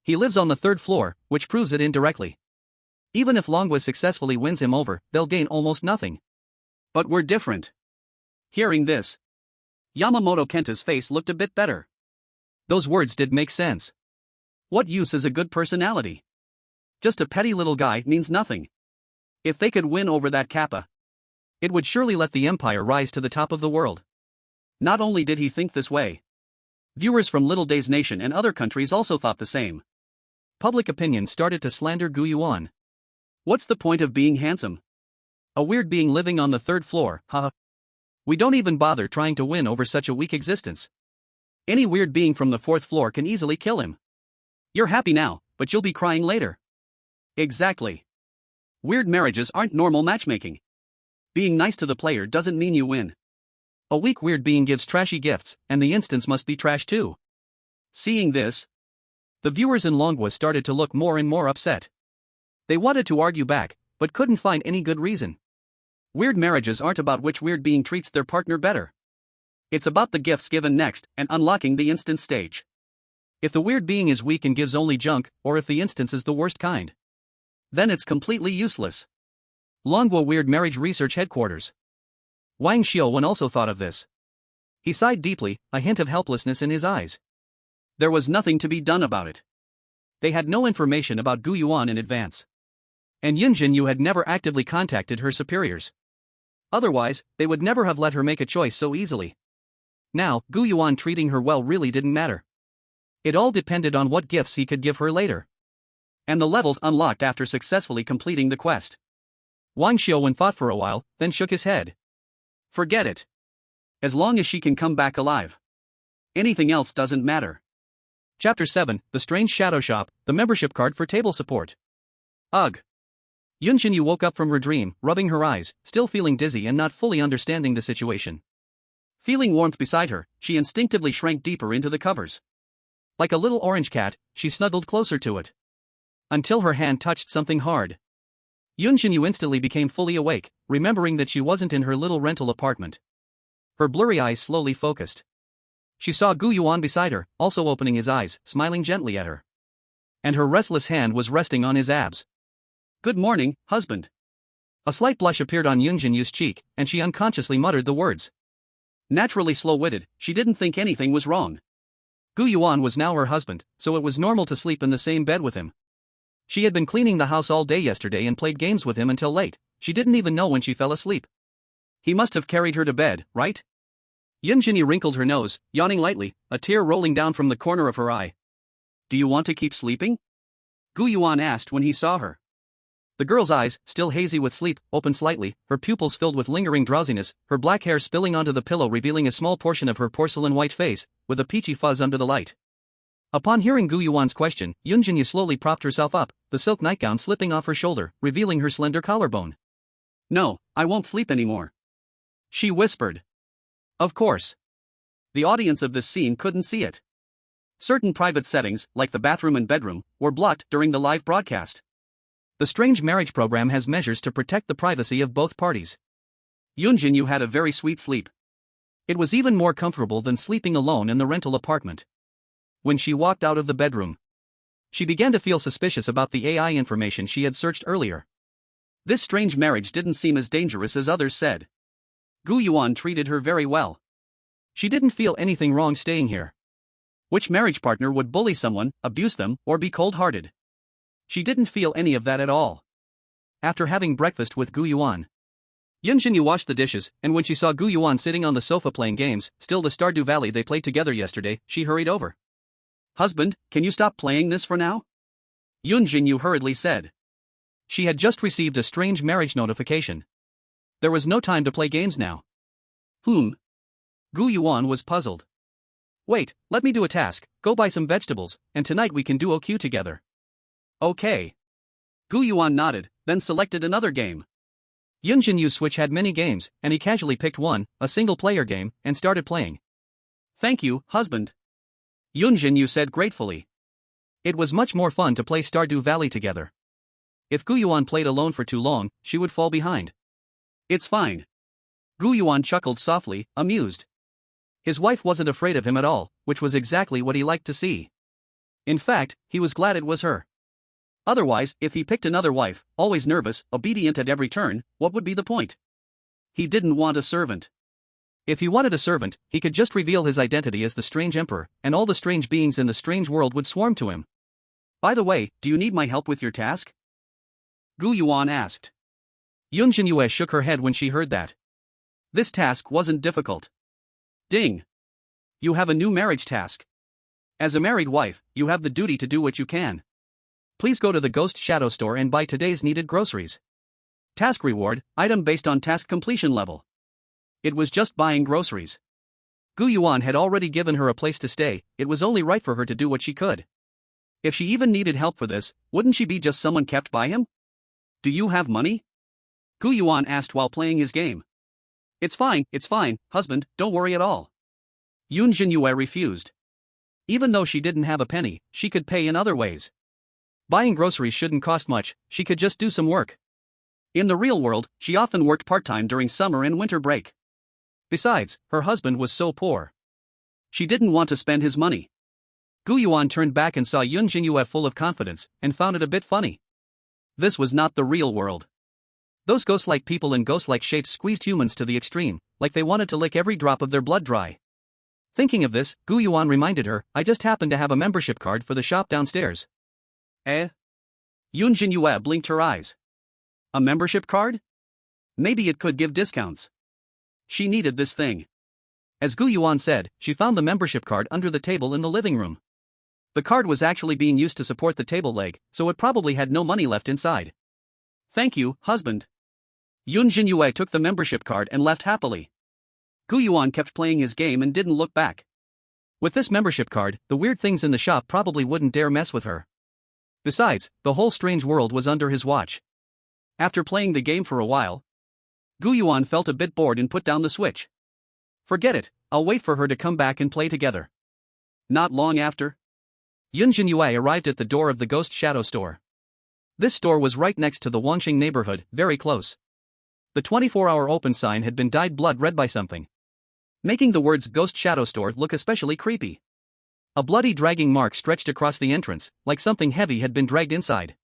He lives on the 3rd floor, which proves it indirectly. Even if Longwa successfully wins him over, they'll gain almost nothing. But we're different." Hearing this, Yamamoto Kenta's face looked a bit better. Those words did make sense. What use is a good personality? Just a petty little guy means nothing. If they could win over that Kappa, it would surely let the Empire rise to the top of the world. Not only did he think this way, viewers from Little Day's Nation and other countries also thought the same. Public opinion started to slander Gu Yuan. What's the point of being handsome? A weird being living on the 3rd floor, haha. We don't even bother trying to win over such a weak existence. Any weird being from the 4th floor can easily kill him. You're happy now, but you'll be crying later. Exactly. Weird marriages aren't normal matchmaking. Being nice to the player doesn't mean you win. A weak weird being gives trashy gifts, and the instance must be trash too. Seeing this, the viewers in Longwa started to look more and more upset. They wanted to argue back, but couldn't find any good reason. Weird marriages aren't about which weird being treats their partner better. It's about the gifts given next and unlocking the instance stage. If the weird being is weak and gives only junk, or if the instance is the worst kind, then it's completely useless. Longwa Weird Marriage Research Headquarters. Wang Xiaowen also thought of this. He sighed deeply, a hint of helplessness in his eyes. There was nothing to be done about it. They had no information about Gu Yuan in advance. And Yun Zhenyue had never actively contacted her superiors. Otherwise, they would never have let her make a choice so easily. Now, Gu Yuan treating her well really didn't matter. It all depended on what gifts he could give her later. And the levels unlocked after successfully completing the quest. Wang Xiaowen thought for a while, then shook his head. Forget it. As long as she can come back alive. Anything else doesn't matter. Chapter 7, The Strange Shadow Shop, the membership card for table support. Ugh. Yun Zhenyue woke up from her dream, rubbing her eyes, still feeling dizzy and not fully understanding the situation. Feeling warmth beside her, she instinctively shrank deeper into the covers. Like a little orange cat, she snuggled closer to it. Until her hand touched something hard. Yun Zhenyue instantly became fully awake, remembering that she wasn't in her little rental apartment. Her blurry eyes slowly focused. She saw Gu Yuan beside her, also opening his eyes, smiling gently at her. And her restless hand was resting on his abs. Good morning, husband. A slight blush appeared on Yun Zhenyue's cheek, and she unconsciously muttered the words. Naturally slow-witted, she didn't think anything was wrong. Gu Yuan was now her husband, so it was normal to sleep in the same bed with him. She had been cleaning the house all day yesterday and played games with him until late. She didn't even know when she fell asleep. He must have carried her to bed, right? Yun Zhenyue wrinkled her nose, yawning lightly, a tear rolling down from the corner of her eye. Do you want to keep sleeping? Gu Yuan asked when he saw her. The girl's eyes, still hazy with sleep, opened slightly, her pupils filled with lingering drowsiness, her black hair spilling onto the pillow revealing a small portion of her porcelain white face, with a peachy fuzz under the light. Upon hearing Gu Yuan's question, Yun Zhenyue slowly propped herself up, the silk nightgown slipping off her shoulder, revealing her slender collarbone. No, I won't sleep anymore. She whispered. Of course. The audience of this scene couldn't see it. Certain private settings, like the bathroom and bedroom, were blocked during the live broadcast. The strange marriage program has measures to protect the privacy of both parties. Yun Zhenyue had a very sweet sleep. It was even more comfortable than sleeping alone in the rental apartment. When she walked out of the bedroom, she began to feel suspicious about the AI information she had searched earlier. This strange marriage didn't seem as dangerous as others said. Gu Yuan treated her very well. She didn't feel anything wrong staying here. Which marriage partner would bully someone, abuse them, or be cold-hearted? She didn't feel any of that at all. After having breakfast with Gu Yuan, Yun Zhenyue washed the dishes, and when she saw Gu Yuan sitting on the sofa playing games, still the Stardew Valley they played together yesterday, she hurried over. "Husband, can you stop playing this for now?" Yun Zhenyue hurriedly said. She had just received a strange marriage notification. There was no time to play games now. Gu Yuan was puzzled. "Wait, let me do a task, go buy some vegetables, and tonight we can do OQ together." "Okay." Gu Yuan nodded, then selected another game. Yun Zhenyue's Switch had many games, and he casually picked one, a single-player game, and started playing. "Thank you, husband," Yun Zhenyue said gratefully. It was much more fun to play Stardew Valley together. If Gu Yuan played alone for too long, she would fall behind. "It's fine." Gu Yuan chuckled softly, amused. His wife wasn't afraid of him at all, which was exactly what he liked to see. In fact, he was glad it was her. Otherwise, if he picked another wife, always nervous, obedient at every turn, what would be the point? He didn't want a servant. If he wanted a servant, he could just reveal his identity as the Strange Emperor, and all the strange beings in the strange world would swarm to him. "By the way, do you need my help with your task?" Gu Yuan asked. Yun Zhenyue shook her head when she heard that. This task wasn't difficult. Ding! You have a new marriage task. As a married wife, you have the duty to do what you can. Please go to the Ghost Shadow store and buy today's needed groceries. Task reward, item based on task completion level. It was just buying groceries. Gu Yuan had already given her a place to stay, it was only right for her to do what she could. If she even needed help for this, wouldn't she be just someone kept by him? "Do you have money?" Gu Yuan asked while playing his game. It's fine, husband, don't worry at all." Yun Zhenyue refused. Even though she didn't have a penny, she could pay in other ways. Buying groceries shouldn't cost much, she could just do some work. In the real world, she often worked part-time during summer and winter break. Besides, her husband was so poor. She didn't want to spend his money. Gu Yuan turned back and saw Yun Zhenyue full of confidence, and found it a bit funny. This was not the real world. Those ghost-like people in ghost-like shapes squeezed humans to the extreme, like they wanted to lick every drop of their blood dry. Thinking of this, Gu Yuan reminded her, "I just happen to have a membership card for the shop downstairs." Eh? Yun Zhenyue blinked her eyes. A membership card? Maybe it could give discounts. She needed this thing. As Gu Yuan said, she found the membership card under the table in the living room. The card was actually being used to support the table leg, so it probably had no money left inside. "Thank you, husband." Yun Zhenyue took the membership card and left happily. Gu Yuan kept playing his game and didn't look back. With this membership card, the weird things in the shop probably wouldn't dare mess with her. Besides, the whole strange world was under his watch. After playing the game for a while, Gu Yuan felt a bit bored and put down the Switch. "Forget it, I'll wait for her to come back and play together." Not long after, Yun Zhenyue arrived at the door of the Ghost Shadow store. This store was right next to the Wanxing neighborhood, very close. The 24-hour open sign had been dyed blood red by something, making the words Ghost Shadow Store look especially creepy. A bloody dragging mark stretched across the entrance, like something heavy had been dragged inside.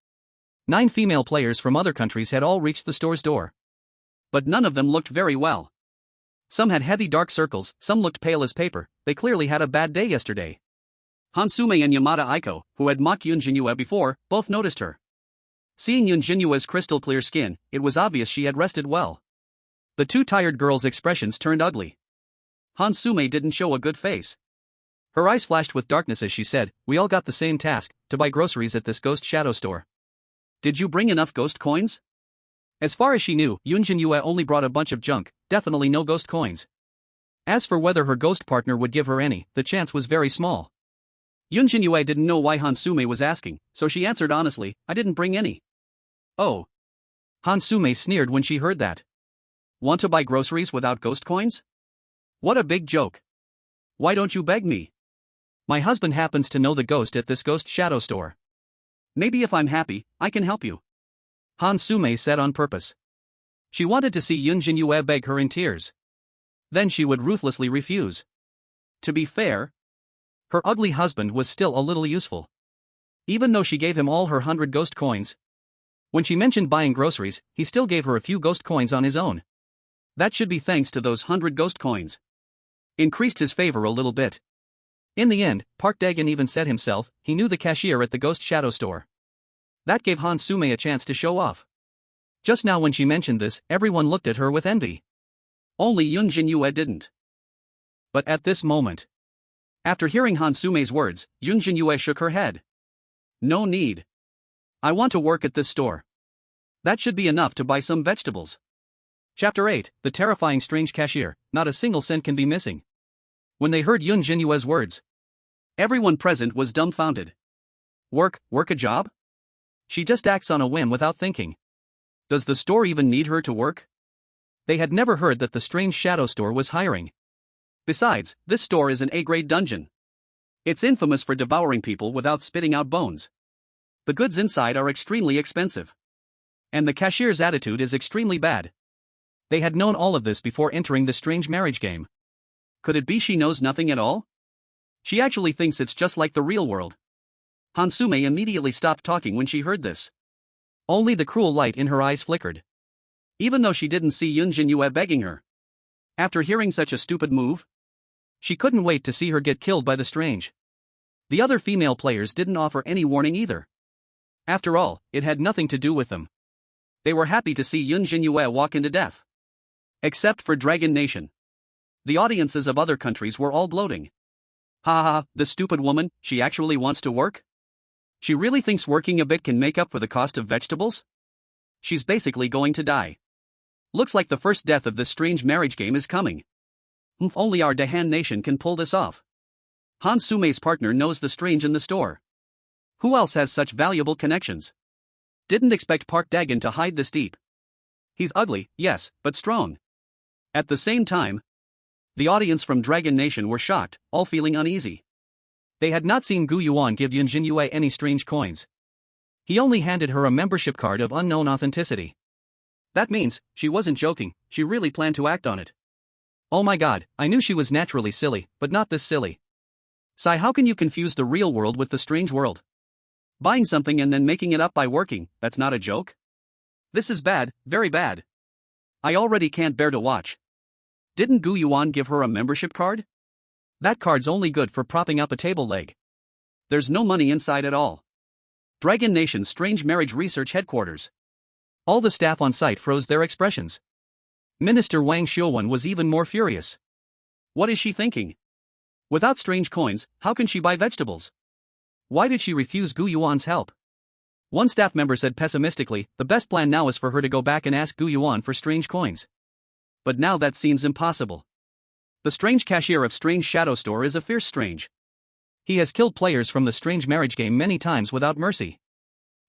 9 female players from other countries had all reached the store's door. But none of them looked very well. Some had heavy dark circles, some looked pale as paper, they clearly had a bad day yesterday. Hansume and Yamada Aiko, who had mocked Yun Zhenyue before, both noticed her. Seeing Yun Zhenyue's crystal-clear skin, it was obvious she had rested well. The two tired girls' expressions turned ugly. Hansume didn't show a good face. Her eyes flashed with darkness as she said, "We all got the same task, to buy groceries at this Ghost Shadow store." "Did you bring enough ghost coins?" As far as she knew, Yun Zhenyue only brought a bunch of junk, definitely no ghost coins. As for whether her ghost partner would give her any, the chance was very small. Yun Zhenyue didn't know why Hansume was asking, so she answered honestly, "I didn't bring any." "Oh." Hansume sneered when she heard that. "Want to buy groceries without ghost coins? What a big joke. Why don't you beg me?" My husband happens to know the ghost at this ghost shadow store. Maybe if I'm happy, I can help you. Han Sume said on purpose. She wanted to see Yun Zhenyue beg her in tears. Then she would ruthlessly refuse. To be fair, her ugly husband was still a little useful. Even though she gave him all her 100 ghost coins. When she mentioned buying groceries, he still gave her a few ghost coins on his own. That should be thanks to those 100 ghost coins. Increased his favor a little bit. In the end, Park Dagon even said himself, he knew the cashier at the ghost shadow store. That gave Han Sume a chance to show off. Just now when she mentioned this, everyone looked at her with envy. Only Yun Zhenyue didn't. But at this moment, after hearing Han Sume's words, Yun Zhenyue shook her head. No need. I want to work at this store. That should be enough to buy some vegetables. Chapter 8, The Terrifying Strange Cashier, Not a Single Cent Can Be Missing. When they heard Yun Zhenyue's words, everyone present was dumbfounded. Work a job? She just acts on a whim without thinking. Does the store even need her to work? They had never heard that the strange shadow store was hiring. Besides, this store is an A-grade dungeon. It's infamous for devouring people without spitting out bones. The goods inside are extremely expensive. And the cashier's attitude is extremely bad. They had known all of this before entering the strange marriage game. Could it be she knows nothing at all? She actually thinks it's just like the real world. Han Sume immediately stopped talking when she heard this. Only the cruel light in her eyes flickered. Even though she didn't see Yun Zhenyue begging her. After hearing such a stupid move, she couldn't wait to see her get killed by the strange. The other female players didn't offer any warning either. After all, it had nothing to do with them. They were happy to see Yun Zhenyue walk into death. Except for Dragon Nation. The audiences of other countries were all gloating. Ha ha, the stupid woman, she actually wants to work? She really thinks working a bit can make up for the cost of vegetables? She's basically going to die. Looks like the first death of this strange marriage game is coming. If only our Dahan Nation can pull this off. Han Sume's partner knows the strange in the store. Who else has such valuable connections? Didn't expect Park Dagon to hide this deep. He's ugly, yes, but strong. At the same time, the audience from Dragon Nation were shocked, all feeling uneasy. They had not seen Gu Yuan give Yun Zhenyue any strange coins. He only handed her a membership card of unknown authenticity. That means, she wasn't joking, she really planned to act on it. Oh my god, I knew she was naturally silly, but not this silly. Sai, how can you confuse the real world with the strange world? Buying something and then making it up by working, that's not a joke? This is bad, very bad. I already can't bear to watch. Didn't Gu Yuan give her a membership card? That card's only good for propping up a table leg. There's no money inside at all. Dragon Nation's Strange Marriage Research Headquarters. All the staff on site froze their expressions. Minister Wang Xiuwan was even more furious. What is she thinking? Without strange coins, how can she buy vegetables? Why did she refuse Gu Yuan's help? One staff member said pessimistically, the best plan now is for her to go back and ask Gu Yuan for strange coins. But now that seems impossible. The strange cashier of Strange Shadow Store is a fierce strange. He has killed players from the strange marriage game many times without mercy.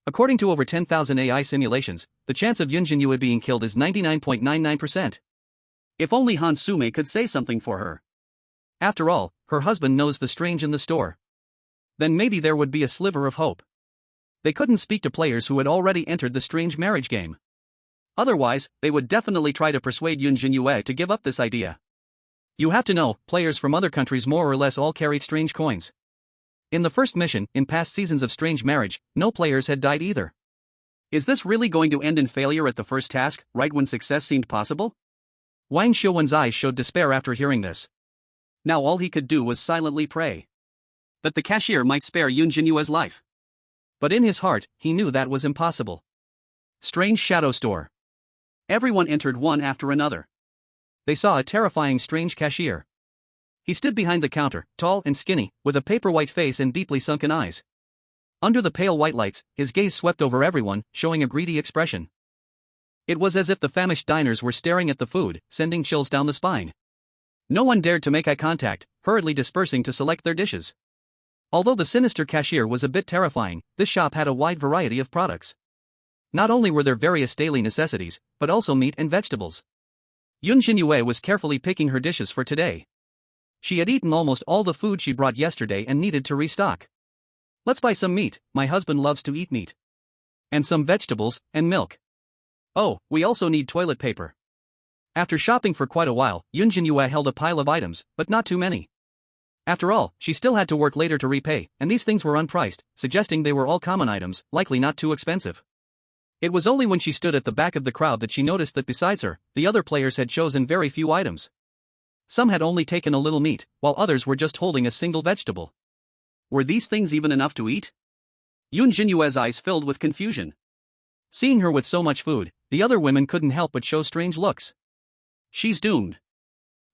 According to over 10,000 AI simulations, the chance of Yun Zhenyue being killed is 99.99%. If only Han Sume could say something for her. After all, her husband knows the strange in the store. Then maybe there would be a sliver of hope. They couldn't speak to players who had already entered the strange marriage game. Otherwise, they would definitely try to persuade Yun Zhenyue to give up this idea. You have to know, players from other countries more or less all carried strange coins. In the first mission, in past seasons of Strange Marriage, no players had died either. Is this really going to end in failure at the first task, right when success seemed possible? Wang Xiuwan's eyes showed despair after hearing this. Now all he could do was silently pray that the cashier might spare Yun Zhenyue's life. But in his heart, he knew that was impossible. Strange Shadow Store. Everyone entered one after another. They saw a terrifying strange cashier. He stood behind the counter, tall and skinny, with a paper-white face and deeply sunken eyes. Under the pale white lights, his gaze swept over everyone, showing a greedy expression. It was as if the famished diners were staring at the food, sending chills down the spine. No one dared to make eye contact, hurriedly dispersing to select their dishes. Although the sinister cashier was a bit terrifying, this shop had a wide variety of products. Not only were there various daily necessities, but also meat and vegetables. Yun Zhenyue was carefully picking her dishes for today. She had eaten almost all the food she brought yesterday and needed to restock. Let's buy some meat, my husband loves to eat meat. And some vegetables, and milk. Oh, we also need toilet paper. After shopping for quite a while, Yun Zhenyue held a pile of items, but not too many. After all, she still had to work later to repay, and these things were unpriced, suggesting they were all common items, likely not too expensive. It was only when she stood at the back of the crowd that she noticed that besides her, the other players had chosen very few items. Some had only taken a little meat, while others were just holding a single vegetable. Were these things even enough to eat? Yun Zhenyue's eyes filled with confusion. Seeing her with so much food, the other women couldn't help but show strange looks. She's doomed.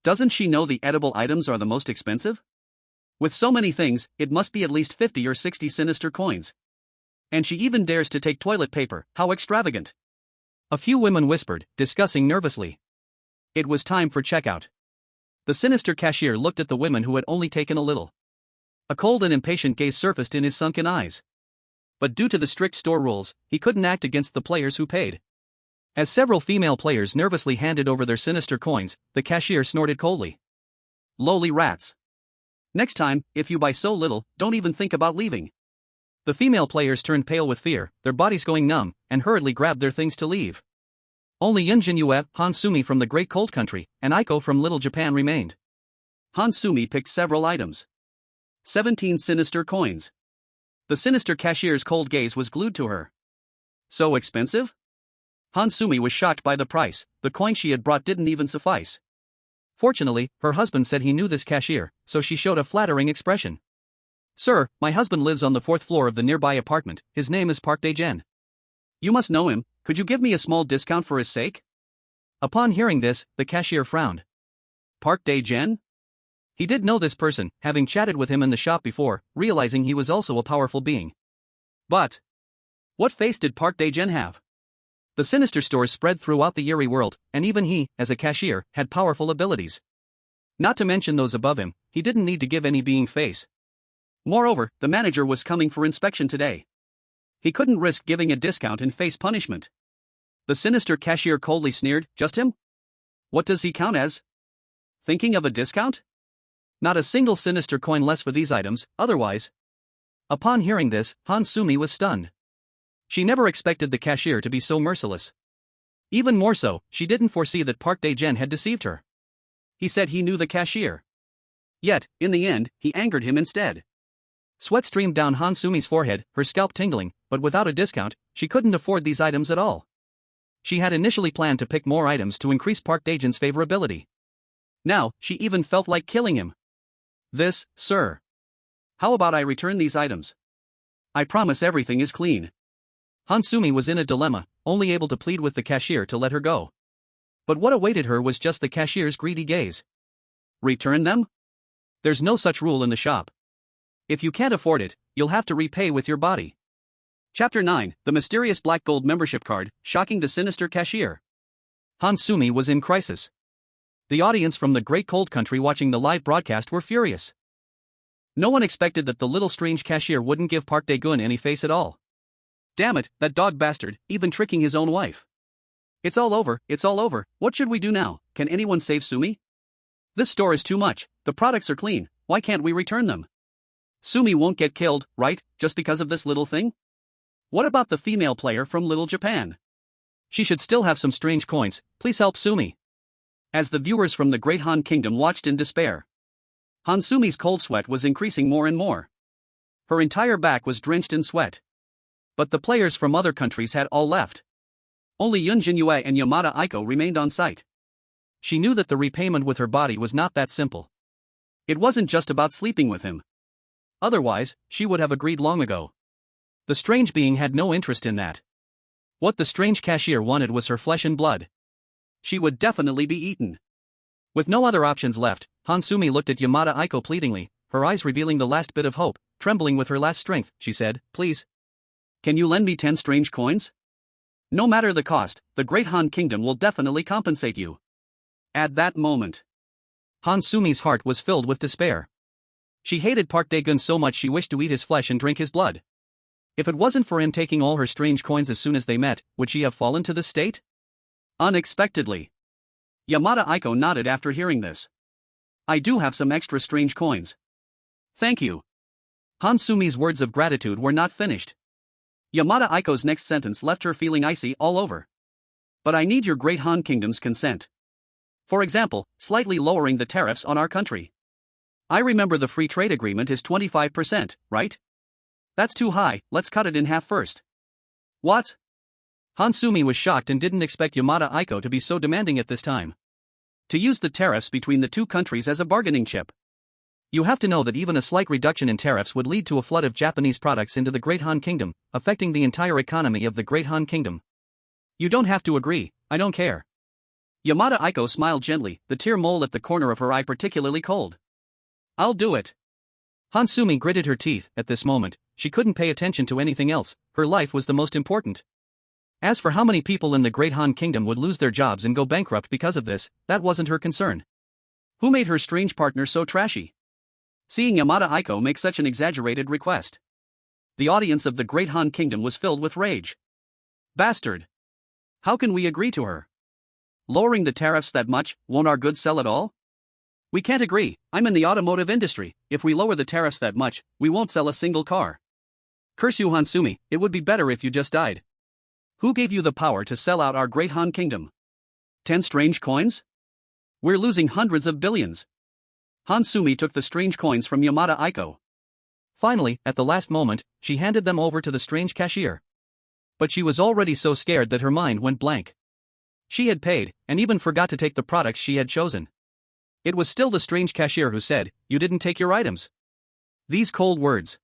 Doesn't she know the edible items are the most expensive? With so many things, it must be at least 50 or 60 sinister coins. And she even dares to take toilet paper, how extravagant. A few women whispered, discussing nervously. It was time for checkout. The sinister cashier looked at the women who had only taken a little. A cold and impatient gaze surfaced in his sunken eyes. But due to the strict store rules, he couldn't act against the players who paid. As several female players nervously handed over their sinister coins, the cashier snorted coldly. Lowly rats. Next time, if you buy so little, don't even think about leaving. The female players turned pale with fear, their bodies going numb, and hurriedly grabbed their things to leave. Only Yun Zhenyue, Han Sumi from the Great Cold Country, and Aiko from Little Japan remained. Han Sumi picked several items. 17 sinister coins. The sinister cashier's cold gaze was glued to her. So expensive? Han Sumi was shocked by the price, the coin she had brought didn't even suffice. Fortunately, her husband said he knew this cashier, so she showed a flattering expression. Sir, my husband lives on the 4th floor of the nearby apartment, his name is Park Dae-jen. You must know him, could you give me a small discount for his sake? Upon hearing this, the cashier frowned. Park Dae-jen? He did know this person, having chatted with him in the shop before, realizing he was also a powerful being. But what face did Park Dae-jen have? The sinister stores spread throughout the Eerie world, and even he, as a cashier, had powerful abilities. Not to mention those above him, he didn't need to give any being face. Moreover, the manager was coming for inspection today. He couldn't risk giving a discount and face punishment. The sinister cashier coldly sneered, just him? What does he count as? Thinking of a discount? Not a single sinister coin less for these items, otherwise. Upon hearing this, Han Sumi was stunned. She never expected the cashier to be so merciless. Even more so, she didn't foresee that Park Dae-jen had deceived her. He said he knew the cashier. Yet, in the end, he angered him instead. Sweat streamed down Han Sumi's forehead, her scalp tingling, but without a discount, she couldn't afford these items at all. She had initially planned to pick more items to increase Park Dae-jen's favorability. Now, she even felt like killing him. This, sir. How about I return these items? I promise everything is clean. Han Sumi was in a dilemma, only able to plead with the cashier to let her go. But what awaited her was just the cashier's greedy gaze. Return them? There's no such rule in the shop. If you can't afford it, you'll have to repay with your body. Chapter 9, The Mysterious Black Gold Membership Card, Shocking the Sinister Cashier. Han Sumi was in crisis. The audience from the Great Cold Country watching the live broadcast were furious. No one expected that the little strange cashier wouldn't give Park Dae-gun any face at all. Damn it, that dog bastard, even tricking his own wife. It's all over, what should we do now? Can anyone save Sumi? This store is too much, the products are clean, why can't we return them? Sumi won't get killed, right, just because of this little thing? What about the female player from Little Japan? She should still have some strange coins, please help Sumi. As the viewers from the Great Han Kingdom watched in despair, Han Sumi's cold sweat was increasing more and more. Her entire back was drenched in sweat. But the players from other countries had all left. Only Yun Zhenyue and Yamada Aiko remained on site. She knew that the repayment with her body was not that simple. It wasn't just about sleeping with him. Otherwise, she would have agreed long ago. The strange being had no interest in that. What the strange cashier wanted was her flesh and blood. She would definitely be eaten. With no other options left, Han Sumi looked at Yamada Aiko pleadingly, her eyes revealing the last bit of hope. Trembling with her last strength, she said, please. Can you lend me 10 strange coins? No matter the cost, the Great Han Kingdom will definitely compensate you. At that moment, Han Sumi's heart was filled with despair. She hated Park Dae-gun so much she wished to eat his flesh and drink his blood. If it wasn't for him taking all her strange coins as soon as they met, would she have fallen to this state? Unexpectedly, Yamada Aiko nodded after hearing this. I do have some extra strange coins. Thank you. Hansumi's words of gratitude were not finished. Yamada Aiko's next sentence left her feeling icy all over. But I need your Great Han Kingdom's consent. For example, slightly lowering the tariffs on our country. I remember the free trade agreement is 25%, right? That's too high, let's cut it in half first. What? Hansumi was shocked and didn't expect Yamada Aiko to be so demanding at this time. To use the tariffs between the two countries as a bargaining chip. You have to know that even a slight reduction in tariffs would lead to a flood of Japanese products into the Great Han Kingdom, affecting the entire economy of the Great Han Kingdom. You don't have to agree, I don't care. Yamada Aiko smiled gently, the tear mole at the corner of her eye particularly cold. I'll do it. Hansumi gritted her teeth. At this moment, she couldn't pay attention to anything else, her life was the most important. As for how many people in the Great Han Kingdom would lose their jobs and go bankrupt because of this, that wasn't her concern. Who made her strange partner so trashy? Seeing Yamada Aiko make such an exaggerated request. The audience of the Great Han Kingdom was filled with rage. Bastard! How can we agree to her? Lowering the tariffs that much, won't our goods sell at all? We can't agree, I'm in the automotive industry, if we lower the tariffs that much, we won't sell a single car. Curse you Hansumi, it would be better if you just died. Who gave you the power to sell out our Great Han Kingdom? 10 strange coins? We're losing hundreds of billions. Hansumi took the strange coins from Yamada Aiko. Finally, at the last moment, she handed them over to the strange cashier. But she was already so scared that her mind went blank. She had paid, and even forgot to take the products she had chosen. It was still the strange cashier who said, "You didn't take your items." These cold words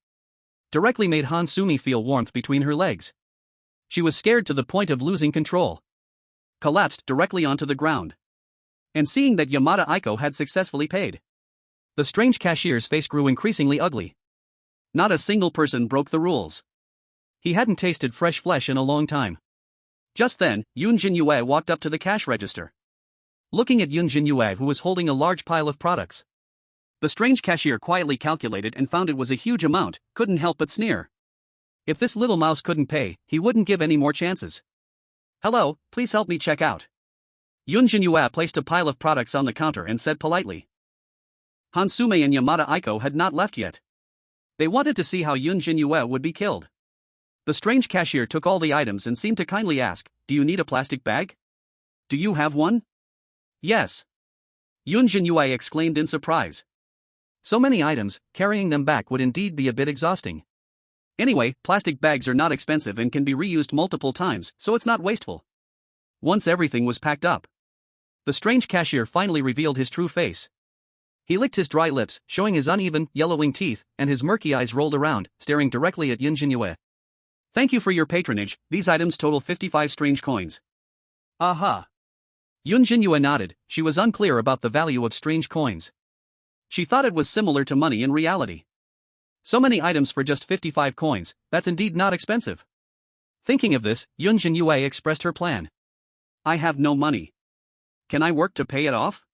directly made Hansumi feel warmth between her legs. She was scared to the point of losing control. Collapsed directly onto the ground. And seeing that Yamada Aiko had successfully paid, the strange cashier's face grew increasingly ugly. Not a single person broke the rules. He hadn't tasted fresh flesh in a long time. Just then, Yun Zhenyue walked up to the cash register. Looking at Yun Zhenyue, who was holding a large pile of products, the strange cashier quietly calculated and found it was a huge amount, couldn't help but sneer. If this little mouse couldn't pay, he wouldn't give any more chances. Hello, please help me check out. Yun Zhenyue placed a pile of products on the counter and said politely. Hansume and Yamada Aiko had not left yet. They wanted to see how Yun Zhenyue would be killed. The strange cashier took all the items and seemed to kindly ask, "Do you need a plastic bag? Do you have one?" "Yes." Yun Zhenyue exclaimed in surprise. So many items, carrying them back would indeed be a bit exhausting. Anyway, plastic bags are not expensive and can be reused multiple times, so it's not wasteful. Once everything was packed up, the strange cashier finally revealed his true face. He licked his dry lips, showing his uneven, yellowing teeth, and his murky eyes rolled around, staring directly at Yun Zhenyue. "Thank you for your patronage, these items total 55 strange coins." Aha! Yun Zhenyue nodded, she was unclear about the value of strange coins. She thought it was similar to money in reality. So many items for just 55 coins, that's indeed not expensive. Thinking of this, Yun Zhenyue expressed her plan. "I have no money. Can I work to pay it off?"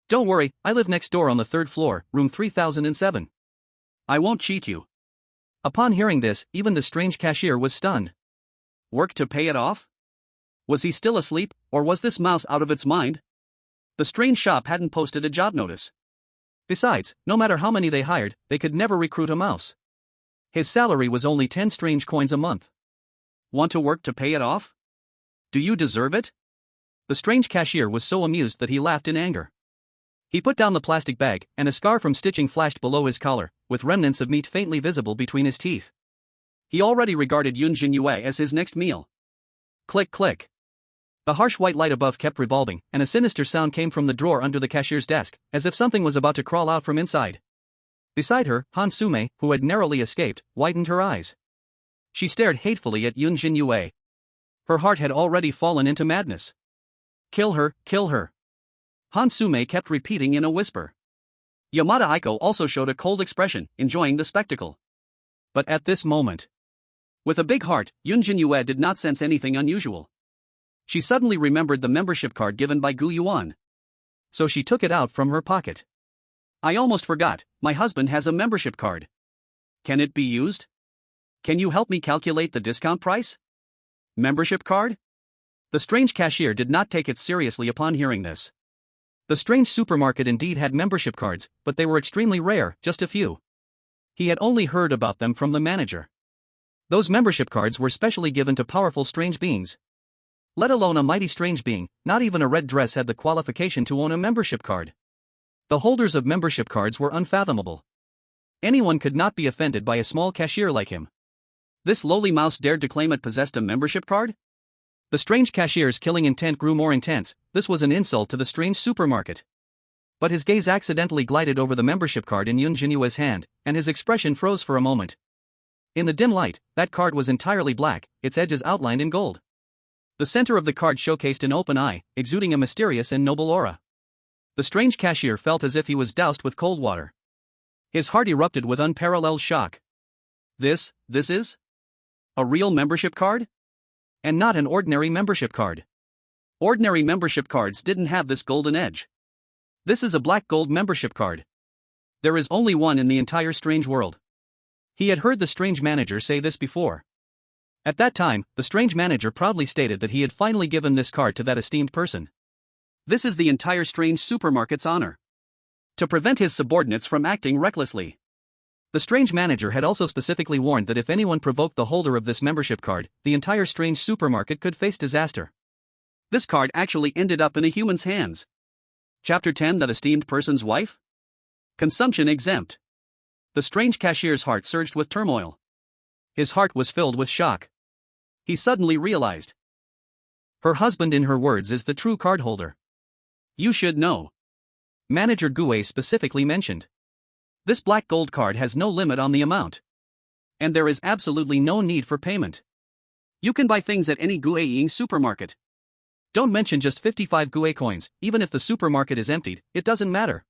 "Don't worry, I live next door on the 3rd floor, room 3007. I won't cheat you." Upon hearing this, even the strange cashier was stunned. Work to pay it off? Was he still asleep, or was this mouse out of its mind? The strange shop hadn't posted a job notice. Besides, no matter how many they hired, they could never recruit a mouse. His salary was only 10 strange coins a month. Want to work to pay it off? Do you deserve it? The strange cashier was so amused that he laughed in anger. He put down the plastic bag, and a scar from stitching flashed below his collar, with remnants of meat faintly visible between his teeth. He already regarded Yun Zhenyue as his next meal. Click click. The harsh white light above kept revolving, and a sinister sound came from the drawer under the cashier's desk, as if something was about to crawl out from inside. Beside her, Hansume, who had narrowly escaped, widened her eyes. She stared hatefully at Yun Zhenyue. Her heart had already fallen into madness. "Kill her, kill her." Hansume kept repeating in a whisper. Yamada Aiko also showed a cold expression, enjoying the spectacle. But at this moment, with a big heart, Yun Zhenyue did not sense anything unusual. She suddenly remembered the membership card given by Gu Yuan. So she took it out from her pocket. "I almost forgot, my husband has a membership card. Can it be used? Can you help me calculate the discount price?" Membership card? The strange cashier did not take it seriously upon hearing this. The strange supermarket indeed had membership cards, but they were extremely rare, just a few. He had only heard about them from the manager. Those membership cards were specially given to powerful strange beings. Let alone a mighty strange being, not even a red dress had the qualification to own a membership card. The holders of membership cards were unfathomable. Anyone could not be offended by a small cashier like him. This lowly mouse dared to claim it possessed a membership card? The strange cashier's killing intent grew more intense. This was an insult to the strange supermarket. But his gaze accidentally glided over the membership card in Yun Zhenyue's hand, and his expression froze for a moment. In the dim light, that card was entirely black, its edges outlined in gold. The center of the card showcased an open eye, exuding a mysterious and noble aura. The strange cashier felt as if he was doused with cold water. His heart erupted with unparalleled shock. This is? A real membership card? And not an ordinary membership card. Ordinary membership cards didn't have this golden edge. This is a black gold membership card. There is only one in the entire strange world. He had heard the strange manager say this before. At that time, the strange manager proudly stated that he had finally given this card to that esteemed person. This is the entire strange supermarket's honor. To prevent his subordinates from acting recklessly. The strange manager had also specifically warned that if anyone provoked the holder of this membership card, the entire strange supermarket could face disaster. This card actually ended up in a human's hands. Chapter 10: That esteemed person's wife? Consumption exempt. The strange cashier's heart surged with turmoil. His heart was filled with shock. He suddenly realized. Her husband, in her words, is the true cardholder. You should know. Manager Gu specifically mentioned. This black gold card has no limit on the amount. And there is absolutely no need for payment. You can buy things at any Gu Ying supermarket. Don't mention just 55 Gu coins, even if the supermarket is emptied, it doesn't matter.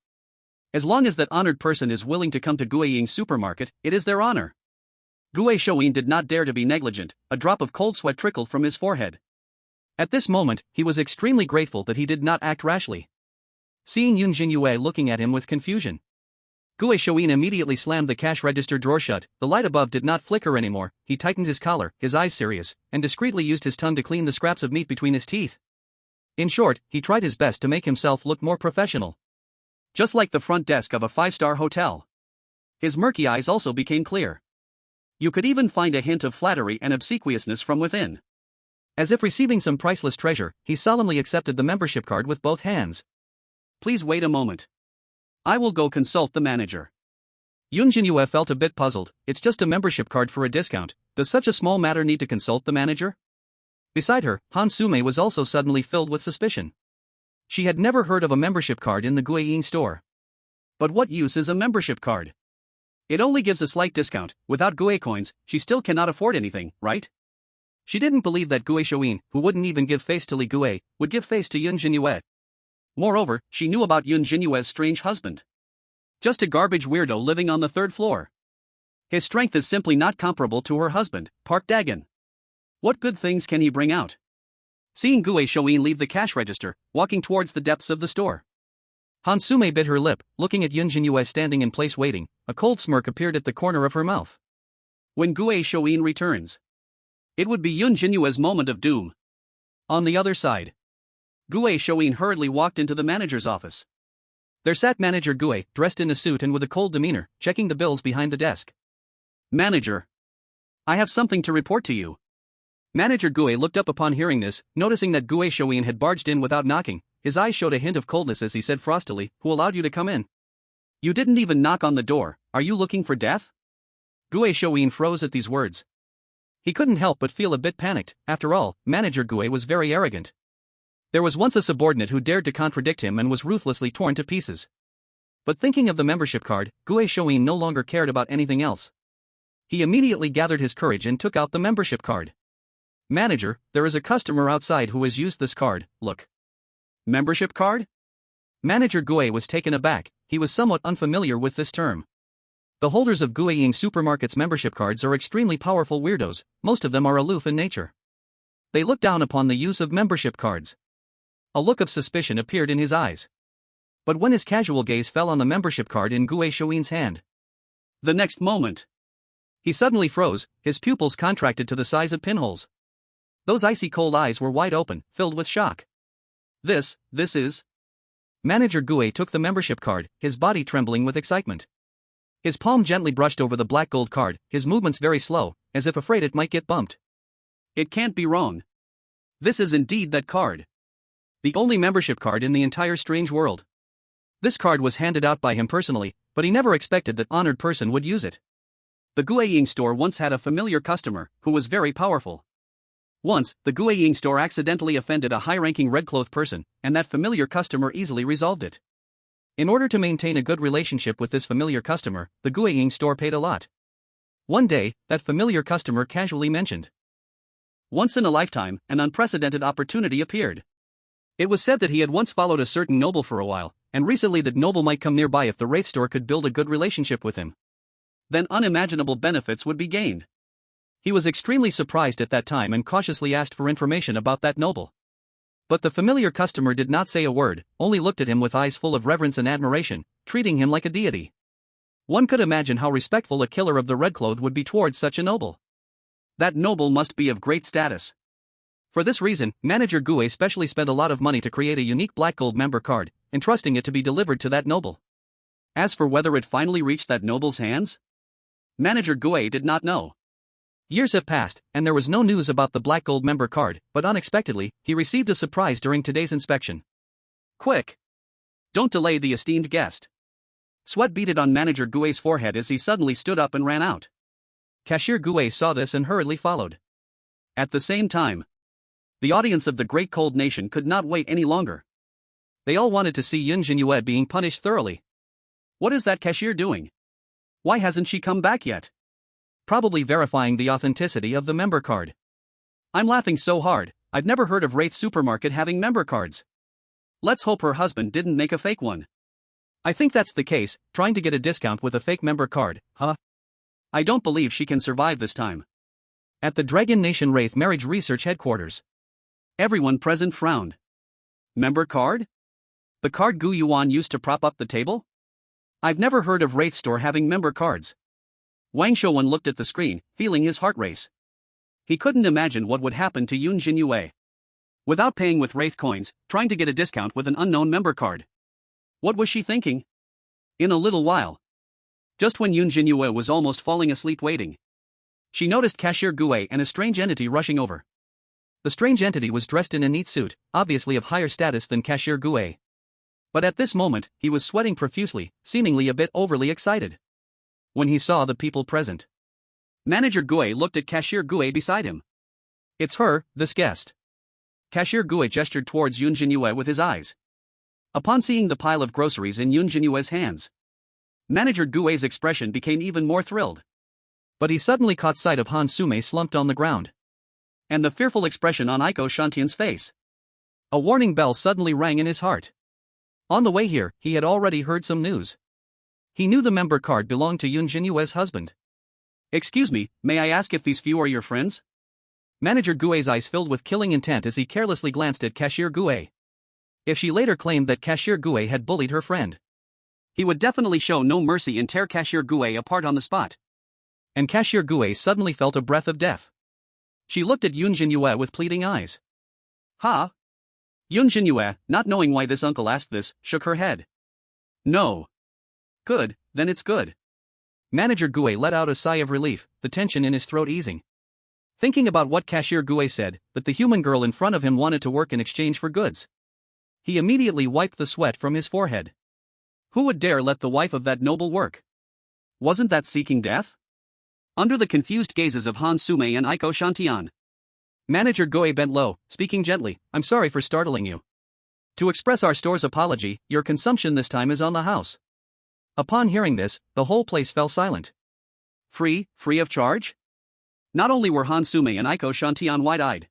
As long as that honored person is willing to come to Gu Ying supermarket, it is their honor. Gu Yuan did not dare to be negligent, a drop of cold sweat trickled from his forehead. At this moment, he was extremely grateful that he did not act rashly. Seeing Yun Zhenyue looking at him with confusion, Gu Yuan immediately slammed the cash register drawer shut. The light above did not flicker anymore. He tightened his collar, his eyes serious, and discreetly used his tongue to clean the scraps of meat between his teeth. In short, he tried his best to make himself look more professional. Just like the front desk of a five-star hotel. His murky eyes also became clear. You could even find a hint of flattery and obsequiousness from within. As if receiving some priceless treasure, he solemnly accepted the membership card with both hands. Please wait a moment. I will go consult the manager. Yun Zhenyue felt a bit puzzled. It's just a membership card for a discount. Does such a small matter need to consult the manager? Beside her, Han Sume was also suddenly filled with suspicion. She had never heard of a membership card in the Gu Ying store. But what use is a membership card? It only gives a slight discount. Without Gu coins, she still cannot afford anything, right? She didn't believe that Gu Yuan, who wouldn't even give face to Li Gu, would give face to Yun Zhenyue. Moreover, she knew about Yun Zhenyue's strange husband. Just a garbage weirdo living on the third floor. His strength is simply not comparable to her husband, Park Dagon. What good things can he bring out? Seeing Gu Yuan leave the cash register, walking towards the depths of the store, Han Sume bit her lip, looking at Yun Zhenyue standing in place waiting. A cold smirk appeared at the corner of her mouth. When Gu Yuan returns, it would be Yun Zhenyue's moment of doom. On the other side, Gu Yuan hurriedly walked into the manager's office. There sat Manager Gu, dressed in a suit and with a cold demeanor, checking the bills behind the desk. Manager, I have something to report to you. Manager Gu looked up upon hearing this, noticing that Gu Yuan had barged in without knocking. His eyes showed a hint of coldness as he said frostily, "Who allowed you to come in? You didn't even knock on the door. Are you looking for death?" Gu Yuan froze at these words. He couldn't help but feel a bit panicked. After all, Manager Gu was very arrogant. There was once a subordinate who dared to contradict him and was ruthlessly torn to pieces. But thinking of the membership card, Gu Yuan no longer cared about anything else. He immediately gathered his courage and took out the membership card. "Manager, there is a customer outside who has used this card, look." Membership card? Manager Gu was taken aback. He was somewhat unfamiliar with this term. The holders of Gu Ying supermarket's membership cards are extremely powerful weirdos. Most of them are aloof in nature. They look down upon the use of membership cards. A look of suspicion appeared in his eyes. But when his casual gaze fell on the membership card in Gu Yuan's hand, the next moment, he suddenly froze, his pupils contracted to the size of pinholes. Those icy cold eyes were wide open, filled with shock. This is... Manager Gu took the membership card, his body trembling with excitement. His palm gently brushed over the black gold card, his movements very slow, as if afraid it might get bumped. It can't be wrong. This is indeed that card. The only membership card in the entire strange world. This card was handed out by him personally, but he never expected that honored person would use it. The Guiying store once had a familiar customer, who was very powerful. Once, the Guiying store accidentally offended a high-ranking red-clothed person, and that familiar customer easily resolved it. In order to maintain a good relationship with this familiar customer, the Guiying store paid a lot. One day, that familiar customer casually mentioned, "Once in a lifetime, an unprecedented opportunity appeared." It was said that he had once followed a certain noble for a while, and recently that noble might come nearby if the Wraith store could build a good relationship with him. Then unimaginable benefits would be gained. He was extremely surprised at that time and cautiously asked for information about that noble. But the familiar customer did not say a word, only looked at him with eyes full of reverence and admiration, treating him like a deity. One could imagine how respectful a killer of the red cloth would be towards such a noble. That noble must be of great status. For this reason, Manager Gu specially spent a lot of money to create a unique black gold member card, entrusting it to be delivered to that noble. As for whether it finally reached that noble's hands, Manager Gu did not know. Years have passed, and there was no news about the black gold member card, but unexpectedly, he received a surprise during today's inspection. Quick! Don't delay the esteemed guest. Sweat beaded on Manager Gu's forehead as he suddenly stood up and ran out. Cashier Gu saw this and hurriedly followed. At the same time, the audience of the Great Cold Nation could not wait any longer. They all wanted to see Yun Zhenyue being punished thoroughly. What is that cashier doing? Why hasn't she come back yet? Probably verifying the authenticity of the member card. I'm laughing so hard, I've never heard of Wraith Supermarket having member cards. Let's hope her husband didn't make a fake one. I think that's the case, trying to get a discount with a fake member card, huh? I don't believe she can survive this time. At the Dragon Nation Wraith Marriage Research Headquarters, everyone present frowned. Member card? The card Gu Yuan used to prop up the table? I've never heard of Wraith Store having member cards. Wang Shouwen looked at the screen, feeling his heart race. He couldn't imagine what would happen to Yun Zhenyue. Without paying with Wraith coins, trying to get a discount with an unknown member card. What was she thinking? In a little while, just when Yun Zhenyue was almost falling asleep waiting, she noticed Cashier Gu and a strange entity rushing over. The strange entity was dressed in a neat suit, obviously of higher status than Cashier Gu. But at this moment, he was sweating profusely, seemingly a bit overly excited. When he saw the people present, Manager Gu looked at Cashier Gu beside him. It's her, this guest. Cashier Gu gestured towards Yun Zhenyue with his eyes. Upon seeing the pile of groceries in Yun Zhenyue's hands, Manager Gu's expression became even more thrilled. But he suddenly caught sight of Han Sume slumped on the ground. And the fearful expression on Aiko Shantian's face. A warning bell suddenly rang in his heart. On the way here, he had already heard some news. He knew the member card belonged to Yun Zhenyue's husband. Excuse me, may I ask if these few are your friends? Manager Gu's eyes filled with killing intent as he carelessly glanced at Cashier Gu. If she later claimed that Cashier Gu had bullied her friend, he would definitely show no mercy and tear Cashier Gu apart on the spot. And Cashier Gu suddenly felt a breath of death. She looked at Yun Zhenyue with pleading eyes. Ha! Yun Zhenyue, not knowing why this uncle asked this, shook her head. No. Good, then it's good. Manager Gu let out a sigh of relief, the tension in his throat easing. Thinking about what Cashier Gu said, that the human girl in front of him wanted to work in exchange for goods. He immediately wiped the sweat from his forehead. Who would dare let the wife of that noble work? Wasn't that seeking death? Under the confused gazes of Han Sume and Aiko Shantian, Manager Gu bent low, speaking gently, I'm sorry for startling you. To express our store's apology, your consumption this time is on the house. Upon hearing this, the whole place fell silent. Free of charge? Not only were Han Sume and Aiko Shantian wide-eyed.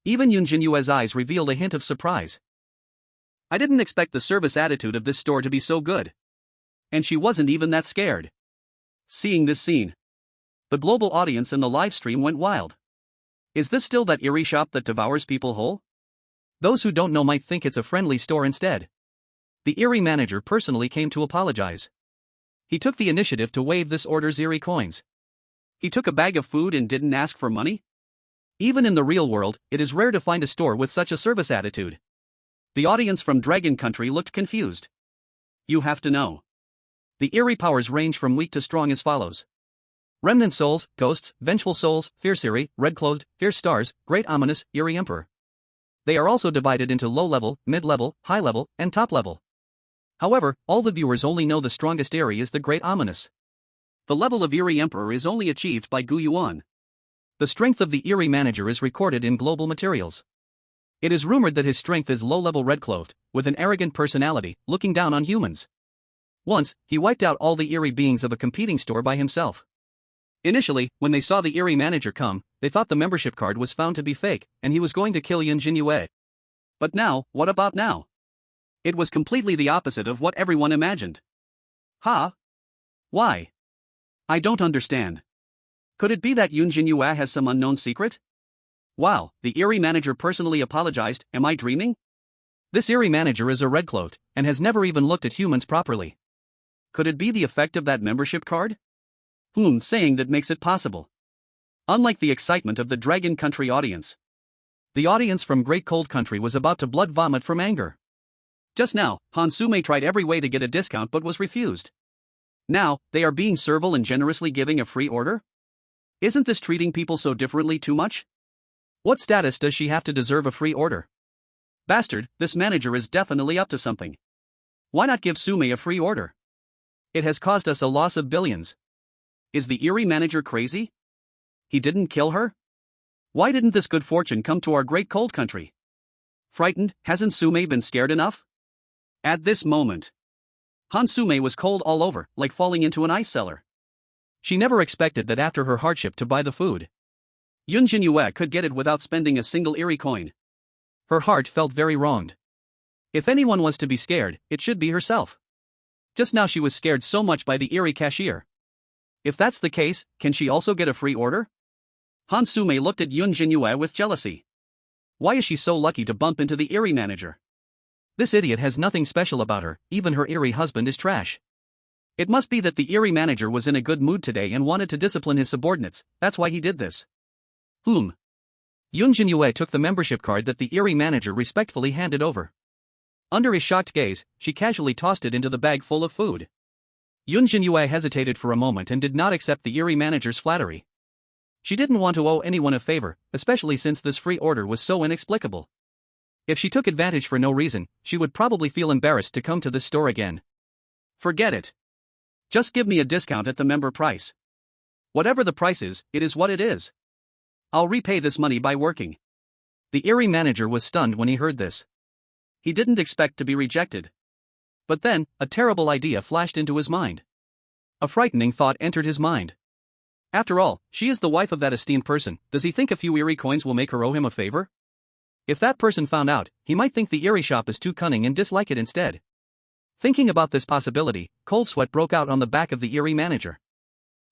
Even Yun Zhenyue's eyes revealed a hint of surprise. I didn't expect the service attitude of this store to be so good. And she wasn't even that scared. Seeing this scene, the global audience in the live stream went wild. Is this still that eerie shop that devours people whole? Those who don't know might think it's a friendly store instead. The Eerie manager personally came to apologize. He took the initiative to waive this order's Eerie coins. He took a bag of food and didn't ask for money? Even in the real world, it is rare to find a store with such a service attitude. The audience from Dragon Country looked confused. You have to know. The Eerie powers range from weak to strong as follows. Remnant souls, ghosts, vengeful souls, fierce Eerie, red-clothed, fierce stars, great ominous, Eerie Emperor. They are also divided into low-level, mid-level, high-level, and top-level. However, all the viewers only know the strongest Eerie is the great ominous. The level of Eerie Emperor is only achieved by Gu Yuan. The strength of the Eerie manager is recorded in global materials. It is rumored that his strength is low-level red-clothed, with an arrogant personality, looking down on humans. Once, he wiped out all the Eerie beings of a competing store by himself. Initially, when they saw the Eerie manager come, they thought the membership card was found to be fake, and he was going to kill Yun Zhenyue. But now, what about now? It was completely the opposite of what everyone imagined. Huh? Why? I don't understand. Could it be that Yun Zhenyue has some unknown secret? Wow, the Eerie manager personally apologized, am I dreaming? This Eerie manager is a red-cloaked, and has never even looked at humans properly. Could it be the effect of that membership card? Saying that makes it possible. Unlike the excitement of the Dragon Country audience. The audience from Great Cold Country was about to blood vomit from anger. Just now, Hansume tried every way to get a discount but was refused. Now, they are being servile and generously giving a free order? Isn't this treating people so differently too much? What status does she have to deserve a free order? Bastard, this manager is definitely up to something. Why not give Sume a free order? It has caused us a loss of billions. Is the Eerie manager crazy? He didn't kill her? Why didn't this good fortune come to our Great Cold Country? Frightened, hasn't Sume been scared enough? At this moment, Hansume was cold all over, like falling into an ice cellar. She never expected that after her hardship to buy the food, Yun Zhenyue could get it without spending a single Eerie coin. Her heart felt very wronged. If anyone was to be scared, it should be herself. Just now she was scared so much by the Eerie cashier. If that's the case, can she also get a free order? Hansume looked at Yun Zhenyue with jealousy. Why is she so lucky to bump into the Eerie manager? This idiot has nothing special about her, even her Eerie husband is trash. It must be that the Eerie manager was in a good mood today and wanted to discipline his subordinates, that's why he did this. Yun Zhenyue took the membership card that the Eerie manager respectfully handed over. Under his shocked gaze, she casually tossed it into the bag full of food. Yun Zhenyue hesitated for a moment and did not accept the Eerie manager's flattery. She didn't want to owe anyone a favor, especially since this free order was so inexplicable. If she took advantage for no reason, she would probably feel embarrassed to come to this store again. Forget it. Just give me a discount at the member price. Whatever the price is, it is what it is. I'll repay this money by working. The Eerie manager was stunned when he heard this. He didn't expect to be rejected. But then, a terrible idea flashed into his mind. A frightening thought entered his mind. After all, she is the wife of that esteemed person. Does he think a few Eerie coins will make her owe him a favor? If that person found out, he might think the Eerie shop is too cunning and dislike it instead. Thinking about this possibility, cold sweat broke out on the back of the Eerie manager.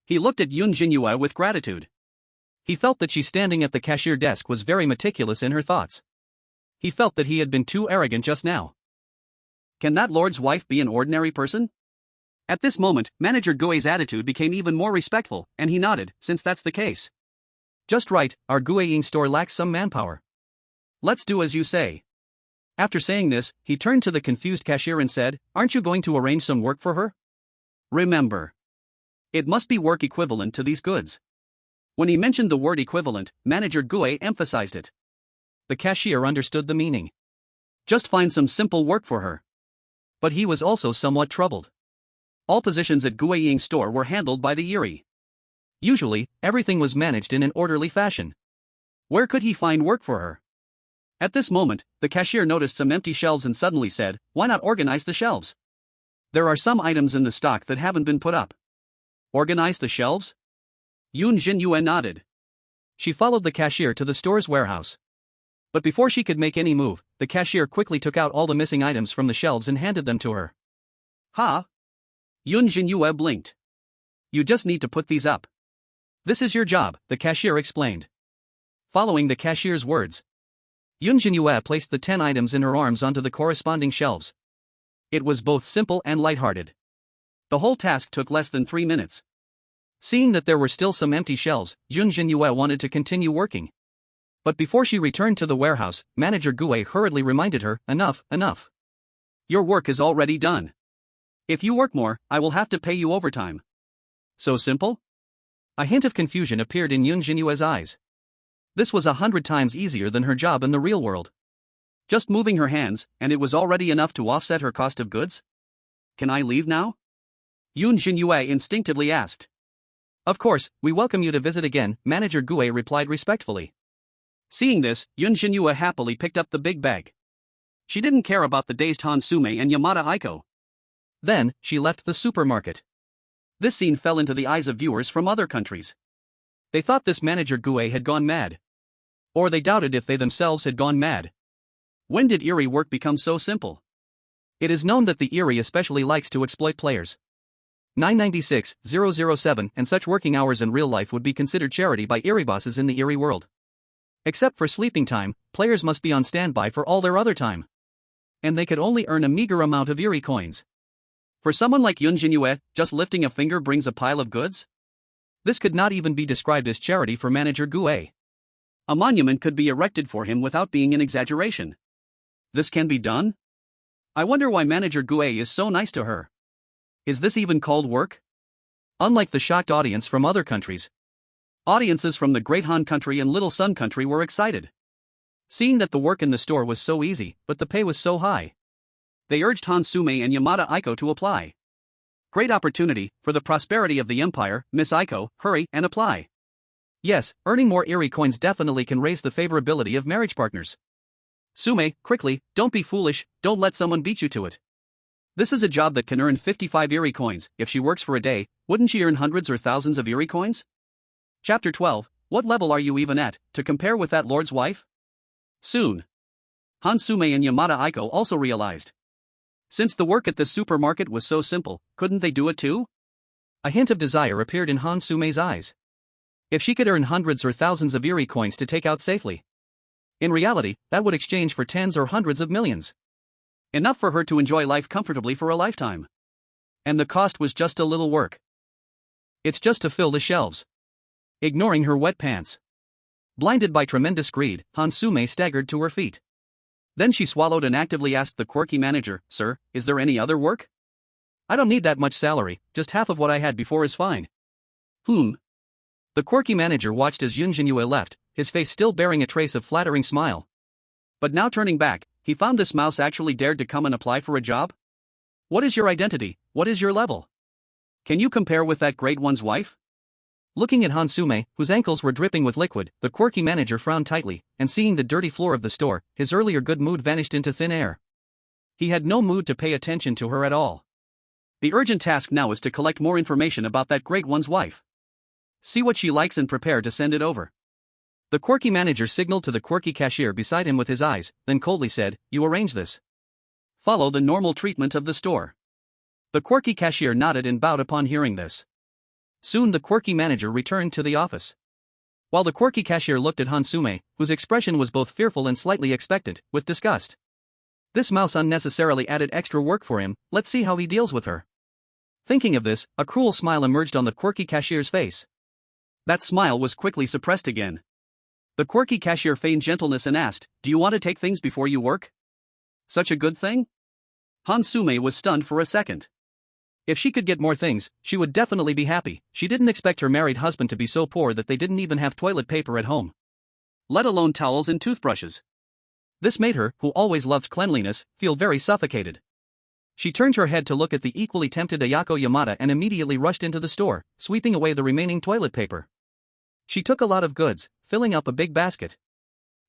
He looked at Yun Zhenyue with gratitude. He felt that she standing at the cashier desk was very meticulous in her thoughts. He felt that he had been too arrogant just now. Can that lord's wife be an ordinary person? At this moment, Manager Gui's attitude became even more respectful, and he nodded, since that's the case. Just right, our Gu store lacks some manpower. Let's do as you say. After saying this, he turned to the confused cashier and said, "Aren't you going to arrange some work for her?" Remember, it must be work equivalent to these goods. When he mentioned the word equivalent, Manager Gu emphasized it. The cashier understood the meaning. Just find some simple work for her. But he was also somewhat troubled. All positions at Gu store were handled by the Eerie. Usually, everything was managed in an orderly fashion. Where could he find work for her? At this moment, the cashier noticed some empty shelves and suddenly said, "Why not organize the shelves? There are some items in the stock that haven't been put up." Organize the shelves? Yun Zhenyue nodded. She followed the cashier to the store's warehouse. But before she could make any move, the cashier quickly took out all the missing items from the shelves and handed them to her. Ha! Yun Zhenyue blinked. You just need to put these up. This is your job, the cashier explained. Following the cashier's words, Yun Zhenyue placed the 10 items in her arms onto the corresponding shelves. It was both simple and lighthearted. The whole task took less than 3 minutes. Seeing that there were still some empty shelves, Yun Zhenyue wanted to continue working. But before she returned to the warehouse, Manager Gue hurriedly reminded her, enough, enough. Your work is already done. If you work more, I will have to pay you overtime. So simple? A hint of confusion appeared in Yun Zhenyue's eyes. This was 100 times easier than her job in the real world. Just moving her hands, and it was already enough to offset her cost of goods? Can I leave now? Yun Zhenyue instinctively asked. Of course, we welcome you to visit again, Manager Gue replied respectfully. Seeing this, Yun Zhenyue happily picked up the big bag. She didn't care about the dazed Hansume and Yamada Aiko. Then, she left the supermarket. This scene fell into the eyes of viewers from other countries. They thought this Manager Gue had gone mad. Or they doubted if they themselves had gone mad. When did Eerie work become so simple? It is known that the Eerie especially likes to exploit players. 996-007 and such working hours in real life would be considered charity by Eerie bosses in the Eerie world. Except for sleeping time, players must be on standby for all their other time. And they could only earn a meager amount of Eerie coins. For someone like Yun Zhenyue, just lifting a finger brings a pile of goods? This could not even be described as charity for Manager Gue. A monument could be erected for him without being an exaggeration. This can be done? I wonder why Manager Gue is so nice to her. Is this even called work? Unlike the shocked audience from other countries, audiences from the Great Han Country and Little Sun Country were excited. Seeing that the work in the store was so easy, but the pay was so high, they urged Hansume and Yamada Aiko to apply. Great opportunity, for the prosperity of the empire, Miss Aiko, hurry and apply. Yes, earning more Eerie coins definitely can raise the favorability of marriage partners. Sume, quickly, don't be foolish, don't let someone beat you to it. This is a job that can earn 55 Eerie coins. If she works for a day, wouldn't she earn hundreds or thousands of Eerie coins? Chapter 12, what level are you even at, to compare with that lord's wife? Soon. Hansume and Yamada Aiko also realized. Since the work at the supermarket was so simple, couldn't they do it too? A hint of desire appeared in Hansume's eyes. If she could earn hundreds or thousands of Eerie coins to take out safely. In reality, that would exchange for tens or hundreds of millions. Enough for her to enjoy life comfortably for a lifetime. And the cost was just a little work. It's just to fill the shelves. Ignoring her wet pants. Blinded by tremendous greed, Hansume staggered to her feet. Then she swallowed and actively asked the quirky manager, "Sir, is there any other work?" "I don't need that much salary, just half of what I had before is fine." The quirky manager watched as Yun Zhenyue left, his face still bearing a trace of flattering smile. But now turning back, he found this mouse actually dared to come and apply for a job? What is your identity? What is your level? Can you compare with that great one's wife? Looking at Hansume, whose ankles were dripping with liquid, the quirky manager frowned tightly, and seeing the dirty floor of the store, his earlier good mood vanished into thin air. He had no mood to pay attention to her at all. The urgent task now is to collect more information about that great one's wife. See what she likes and prepare to send it over. The quirky manager signaled to the quirky cashier beside him with his eyes, then coldly said, "You arrange this. Follow the normal treatment of the store." The quirky cashier nodded and bowed upon hearing this. Soon the quirky manager returned to the office. While the quirky cashier looked at Hansume, whose expression was both fearful and slightly expectant, with disgust. This mouse unnecessarily added extra work for him, let's see how he deals with her. Thinking of this, a cruel smile emerged on the quirky cashier's face. That smile was quickly suppressed again. The quirky cashier feigned gentleness and asked, "Do you want to take things before you work? Such a good thing?" Hansume was stunned for a second. If she could get more things, she would definitely be happy. She didn't expect her married husband to be so poor that they didn't even have toilet paper at home. Let alone towels and toothbrushes. This made her, who always loved cleanliness, feel very suffocated. She turned her head to look at the equally tempted Ayako Yamada and immediately rushed into the store, sweeping away the remaining toilet paper. She took a lot of goods, filling up a big basket.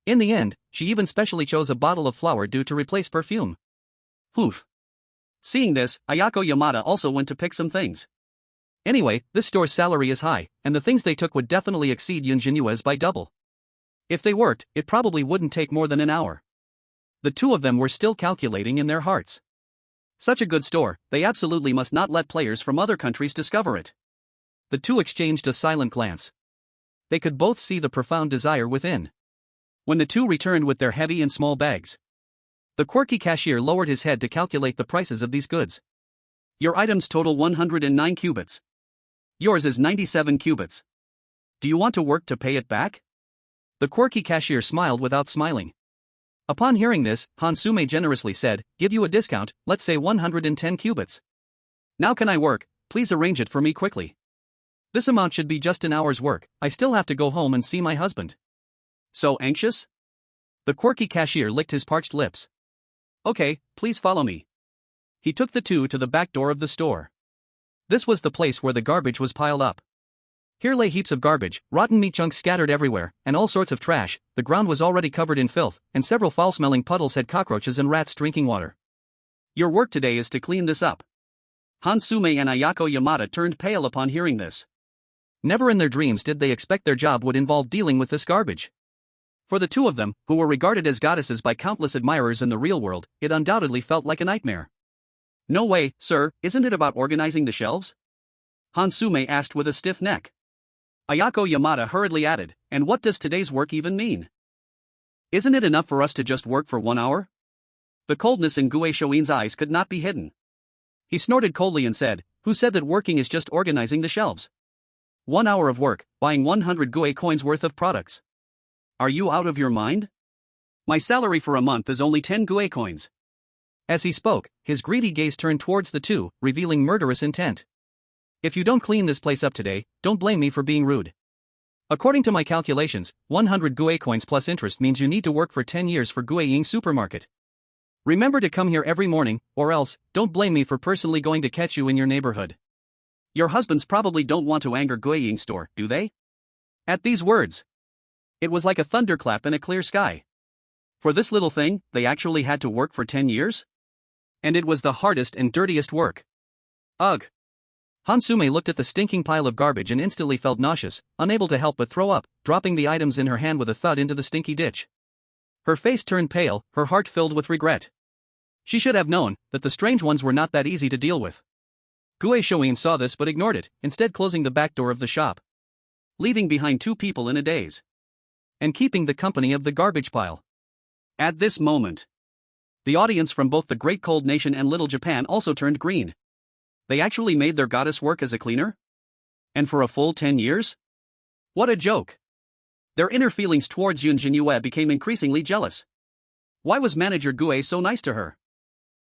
In the end, she even specially chose a bottle of flour due to replace perfume. Oof. Seeing this, Ayako Yamada also went to pick some things. Anyway, this store's salary is high, and the things they took would definitely exceed Yun Zhenyue's by double. If they worked, it probably wouldn't take more than an hour. The two of them were still calculating in their hearts. Such a good store, they absolutely must not let players from other countries discover it. The two exchanged a silent glance. They could both see the profound desire within. When the two returned with their heavy and small bags, the quirky cashier lowered his head to calculate the prices of these goods. Your items total 109 cubits. Yours is 97 cubits. Do you want to work to pay it back? The quirky cashier smiled without smiling. Upon hearing this, Han Sume generously said, "Give you a discount, let's say 110 cubits. Now can I work? Please arrange it for me quickly. This amount should be just an hour's work, I still have to go home and see my husband." So anxious? The quirky cashier licked his parched lips. Okay, please follow me. He took the two to the back door of the store. This was the place where the garbage was piled up. Here lay heaps of garbage, rotten meat chunks scattered everywhere, and all sorts of trash. The ground was already covered in filth, and several foul-smelling puddles had cockroaches and rats drinking water. Your work today is to clean this up. Han Sume and Ayako Yamada turned pale upon hearing this. Never in their dreams did they expect their job would involve dealing with this garbage. For the two of them, who were regarded as goddesses by countless admirers in the real world, it undoubtedly felt like a nightmare. No way, sir, isn't it about organizing the shelves? Han Sume asked with a stiff neck. Ayako Yamada hurriedly added, and what does today's work even mean? Isn't it enough for us to just work for 1 hour? The coldness in Gu Yuan's eyes could not be hidden. He snorted coldly and said, who said that working is just organizing the shelves? 1 hour of work, buying 100 Gu coins worth of products. Are you out of your mind? My salary for a month is only 10 Gu coins. As he spoke, his greedy gaze turned towards the two, revealing murderous intent. If you don't clean this place up today, don't blame me for being rude. According to my calculations, 100 Gu coins plus interest means you need to work for 10 years for Gu Ying Supermarket. Remember to come here every morning, or else, don't blame me for personally going to catch you in your neighborhood. Your husbands probably don't want to anger Gu Ying store, do they? At these words, it was like a thunderclap in a clear sky. For this little thing, they actually had to work for 10 years? And it was the hardest and dirtiest work. Ugh. Han Sume looked at the stinking pile of garbage and instantly felt nauseous, unable to help but throw up, dropping the items in her hand with a thud into the stinky ditch. Her face turned pale, her heart filled with regret. She should have known that the strange ones were not that easy to deal with. Gu Yuan saw this but ignored it, instead closing the back door of the shop, leaving behind two people in a daze, and keeping the company of the garbage pile. At this moment, the audience from both the Great Cold Nation and Little Japan also turned green. They actually made their goddess work as a cleaner? And for a full 10 years? What a joke! Their inner feelings towards Yun Zhenyue became increasingly jealous. Why was manager Gu so nice to her?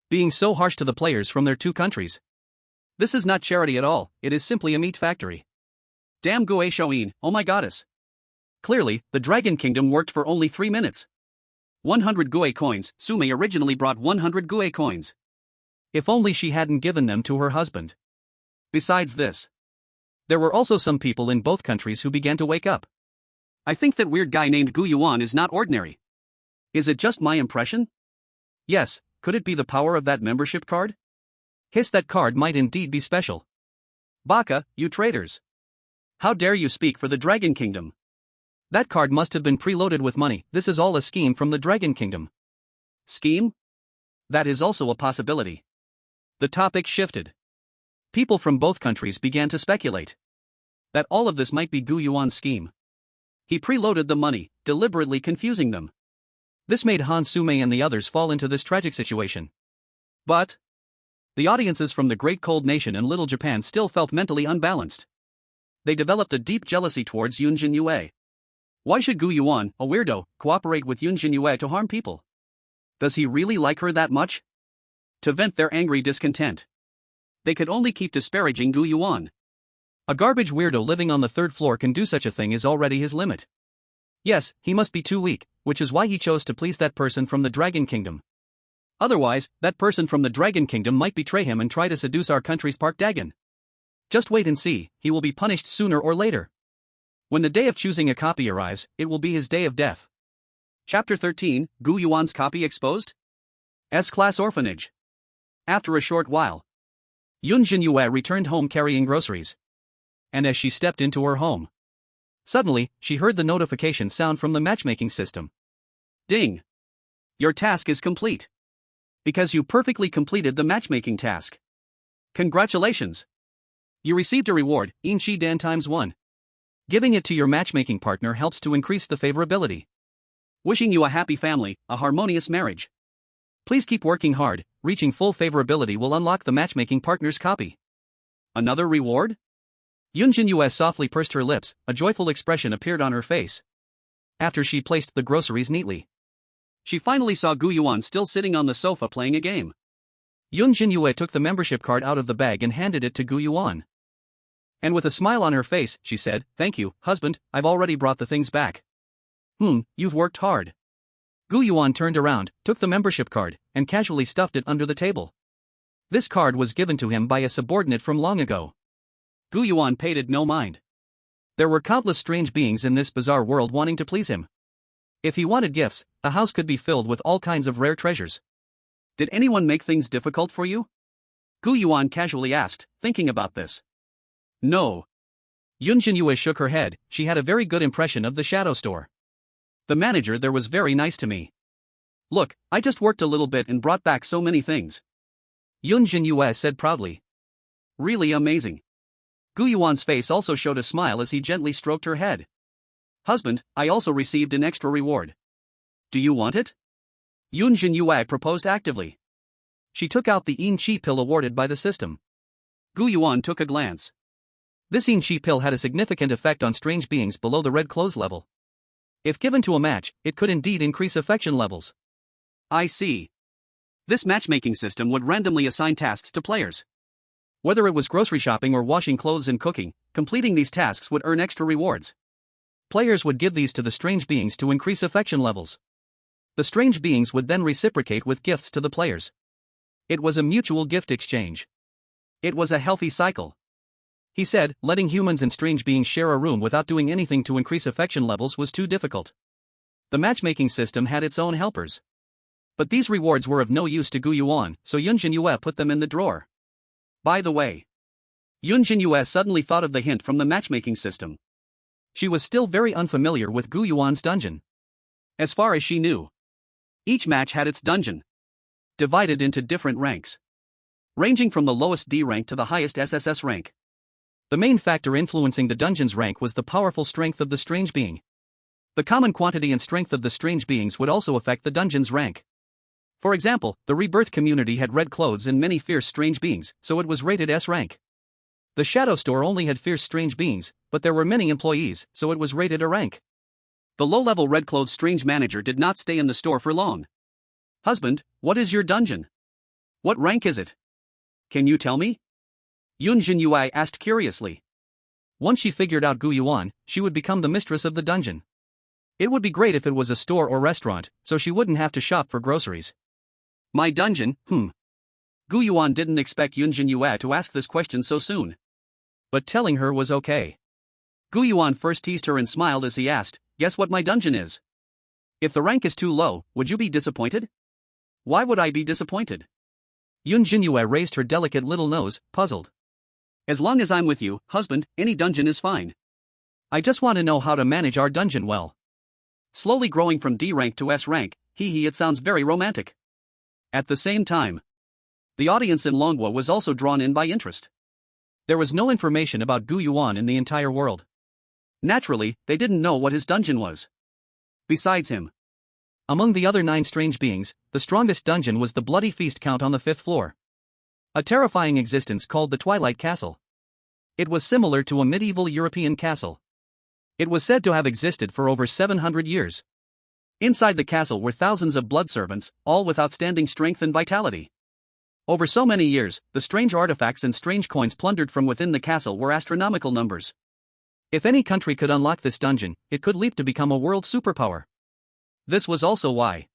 Being so harsh to the players from their two countries. This is not charity at all, it is simply a meat factory. Damn Gu Yuan, oh my goddess. Clearly, the Dragon Kingdom worked for only 3 minutes. 100 Gu coins, Sume originally brought 100 Gu coins. If only she hadn't given them to her husband. Besides this, there were also some people in both countries who began to wake up. I think that weird guy named Gu Yuan is not ordinary. Is it just my impression? Yes, could it be the power of that membership card? Hiss, that card might indeed be special. Baka, you traitors. How dare you speak for the Dragon Kingdom? That card must have been preloaded with money, this is all a scheme from the Dragon Kingdom. Scheme? That is also a possibility. The topic shifted. People from both countries began to speculate that all of this might be Gu Yuan's scheme. He preloaded the money, deliberately confusing them. This made Han Sume and the others fall into this tragic situation. But the audiences from the Great Cold Nation and Little Japan still felt mentally unbalanced. They developed a deep jealousy towards Yun Zhenyue. Why should Gu Yuan, a weirdo, cooperate with Yun Zhenyue to harm people? Does he really like her that much? To vent their angry discontent, they could only keep disparaging Gu Yuan. A garbage weirdo living on the 3rd floor can do such a thing is already his limit. Yes, he must be too weak, which is why he chose to please that person from the Dragon Kingdom. Otherwise, that person from the Dragon Kingdom might betray him and try to seduce our country's Park Dagon. Just wait and see, he will be punished sooner or later. When the day of choosing a copy arrives, it will be his day of death. Chapter 13, Gu Yuan's copy exposed? S-class orphanage. After a short while, Yun Zhenyue returned home carrying groceries. And as she stepped into her home, suddenly, she heard the notification sound from the matchmaking system. Ding! Your task is complete. Because you perfectly completed the matchmaking task. Congratulations! You received a reward, Inshi Dan ×1. Giving it to your matchmaking partner helps to increase the favorability. Wishing you a happy family, a harmonious marriage. Please keep working hard, reaching full favorability will unlock the matchmaking partner's copy. Another reward? Yun Zhenyue softly pursed her lips, a joyful expression appeared on her face. after she placed the groceries neatly. She finally saw Gu Yuan still sitting on the sofa playing a game. Yun Zhenyue took the membership card out of the bag and handed it to Gu Yuan. And with a smile on her face, she said, "Thank you, husband, I've already brought the things back." You've worked hard. Gu Yuan turned around, took the membership card, and casually stuffed it under the table. This card was given to him by a subordinate from long ago. Gu Yuan paid it no mind. There were countless strange beings in this bizarre world wanting to please him. If he wanted gifts, a house could be filled with all kinds of rare treasures. Did anyone make things difficult for you? Gu Yuan casually asked, thinking about this. No. Yun Zhenyue shook her head. She had a very good impression of the shadow store. The manager there was very nice to me. Look, I just worked a little bit and brought back so many things. Yun Zhenyue said proudly. Really amazing. Gu Yuan's face also showed a smile as he gently stroked her head. Husband, I also received an extra reward. Do you want it? Yun Zhenyue proposed actively. She took out the Yin Chi pill awarded by the system. Gu Yuan took a glance. This Yin Chi pill had a significant effect on strange beings below the red clothes level. If given to a match, it could indeed increase affection levels. I see. This matchmaking system would randomly assign tasks to players. Whether it was grocery shopping or washing clothes and cooking, completing these tasks would earn extra rewards. Players would give these to the strange beings to increase affection levels. The strange beings would then reciprocate with gifts to the players. It was a mutual gift exchange. It was a healthy cycle. He said, letting humans and strange beings share a room without doing anything to increase affection levels was too difficult. The matchmaking system had its own helpers. But these rewards were of no use to Gu Yuan, so Yun Zhenyue put them in the drawer. By the way, Yun Zhenyue suddenly thought of the hint from the matchmaking system. She was still very unfamiliar with Gu Yuan's dungeon. As far as she knew, each match had its dungeon, divided into different ranks, ranging from the lowest D rank to the highest SSS rank. The main factor influencing the dungeon's rank was the powerful strength of the strange being. The common quantity and strength of the strange beings would also affect the dungeon's rank. For example, the Rebirth community had red clothes and many fierce strange beings, so it was rated S rank. The Shadow Store only had fierce strange beings, but there were many employees, so it was rated A rank. The low-level red-clothed strange manager did not stay in the store for long. Husband, what is your dungeon? What rank is it? Can you tell me? Yun Zhenyue asked curiously. Once she figured out Gu Yuan, she would become the mistress of the dungeon. It would be great if it was a store or restaurant, so she wouldn't have to shop for groceries. My dungeon, Gu Yuan didn't expect Yun Zhenyue to ask this question so soon. But telling her was okay. Gu Yuan first teased her and smiled as he asked, guess what my dungeon is? If the rank is too low, would you be disappointed? Why would I be disappointed? Yun Zhenyue raised her delicate little nose, puzzled. As long as I'm with you, husband, any dungeon is fine. I just want to know how to manage our dungeon well. Slowly growing from D rank to S rank, it sounds very romantic. At the same time, the audience in Longwa was also drawn in by interest. There was no information about Gu Yuan in the entire world. Naturally, they didn't know what his dungeon was. Besides him, among the other 9 strange beings, the strongest dungeon was the Bloody Feast Count on the 5th floor. A terrifying existence called the Twilight Castle. It was similar to a medieval European castle. It was said to have existed for over 700 years. Inside the castle were thousands of blood servants, all with outstanding strength and vitality. Over so many years, the strange artifacts and strange coins plundered from within the castle were astronomical numbers. If any country could unlock this dungeon, it could leap to become a world superpower. This was also why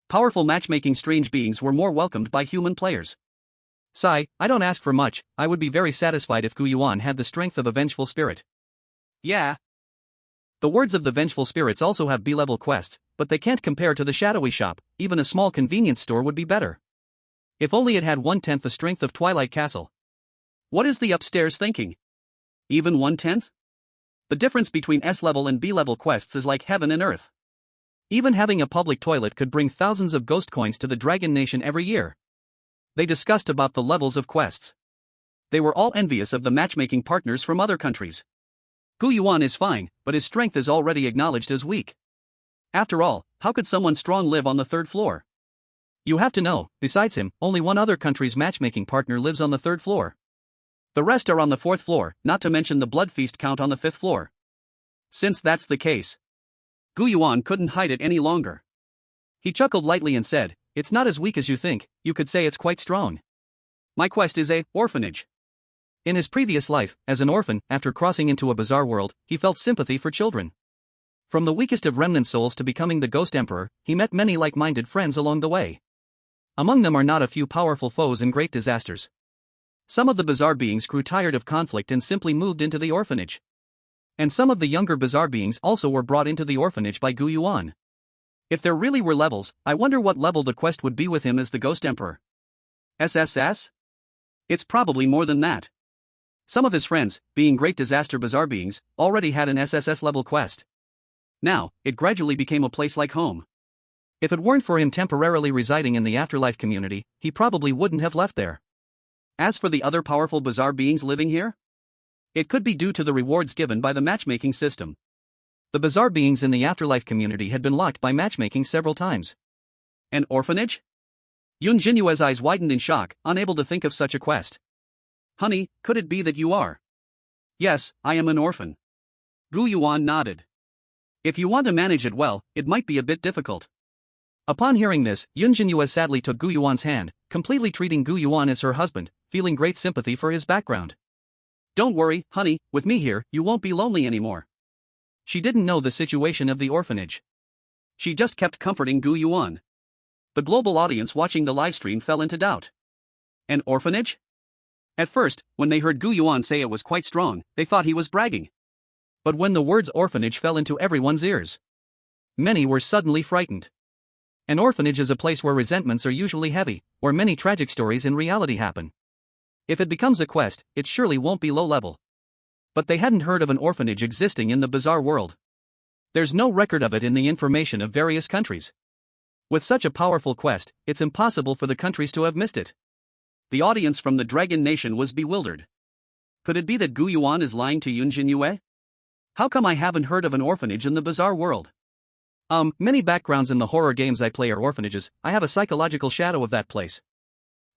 powerful matchmaking strange beings were more welcomed by human players. Sigh, I don't ask for much, I would be very satisfied if Gu Yuan had the strength of a vengeful spirit. Yeah. The words of the vengeful spirits also have B-level quests, but they can't compare to the shadowy shop, even a small convenience store would be better. If only it had 1/10 the strength of Twilight Castle. What is the upstairs thinking? Even 1/10? The difference between S-level and B-level quests is like heaven and earth. Even having a public toilet could bring thousands of ghost coins to the Dragon Nation every year. They discussed about the levels of quests. They were all envious of the matchmaking partners from other countries. Gu Yuan is fine, but his strength is already acknowledged as weak. After all, how could someone strong live on the 3rd floor? You have to know, besides him, only one other country's matchmaking partner lives on the 3rd floor. The rest are on the 4th floor, not to mention the blood feast count on the 5th floor. Since that's the case, Gu Yuan couldn't hide it any longer. He chuckled lightly and said, "It's not as weak as you think, you could say it's quite strong. My quest is a orphanage." In his previous life, as an orphan, after crossing into a bizarre world, he felt sympathy for children. From the weakest of remnant souls to becoming the Ghost Emperor, he met many like-minded friends along the way. Among them are not a few powerful foes and great disasters. Some of the bizarre beings grew tired of conflict and simply moved into the orphanage. And some of the younger bizarre beings also were brought into the orphanage by Gu Yuan. If there really were levels, I wonder what level the quest would be with him as the Ghost Emperor. SSS? It's probably more than that. Some of his friends, being great disaster bizarre beings, already had an SSS level quest. Now, it gradually became a place like home. If it weren't for him temporarily residing in the afterlife community, he probably wouldn't have left there. As for the other powerful bizarre beings living here, it could be due to the rewards given by the matchmaking system. The bizarre beings in the afterlife community had been locked by matchmaking several times. An orphanage? Yun Zhenyue's eyes widened in shock, unable to think of such a quest. "Honey, could it be that you are?" "Yes, I am an orphan." Gu Yuan nodded. "If you want to manage it well, it might be a bit difficult." Upon hearing this, Yun Zhenyue sadly took Gu Yuan's hand, completely treating Gu Yuan as her husband, feeling great sympathy for his background. "Don't worry, honey, with me here, you won't be lonely anymore." She didn't know the situation of the orphanage. She just kept comforting Gu Yuan. The global audience watching the livestream fell into doubt. An orphanage? At first, when they heard Gu Yuan say it was quite strong, they thought he was bragging. But when the words orphanage fell into everyone's ears, many were suddenly frightened. An orphanage is a place where resentments are usually heavy, where many tragic stories in reality happen. If it becomes a quest, it surely won't be low level. But they hadn't heard of an orphanage existing in the bizarre world. There's no record of it in the information of various countries. With such a powerful quest, it's impossible for the countries to have missed it. The audience from the Dragon Nation was bewildered. Could it be that Gu Yuan is lying to Yun Zhenyue? How come I haven't heard of an orphanage in the bizarre world? Many backgrounds in the horror games I play are orphanages. I have a psychological shadow of that place.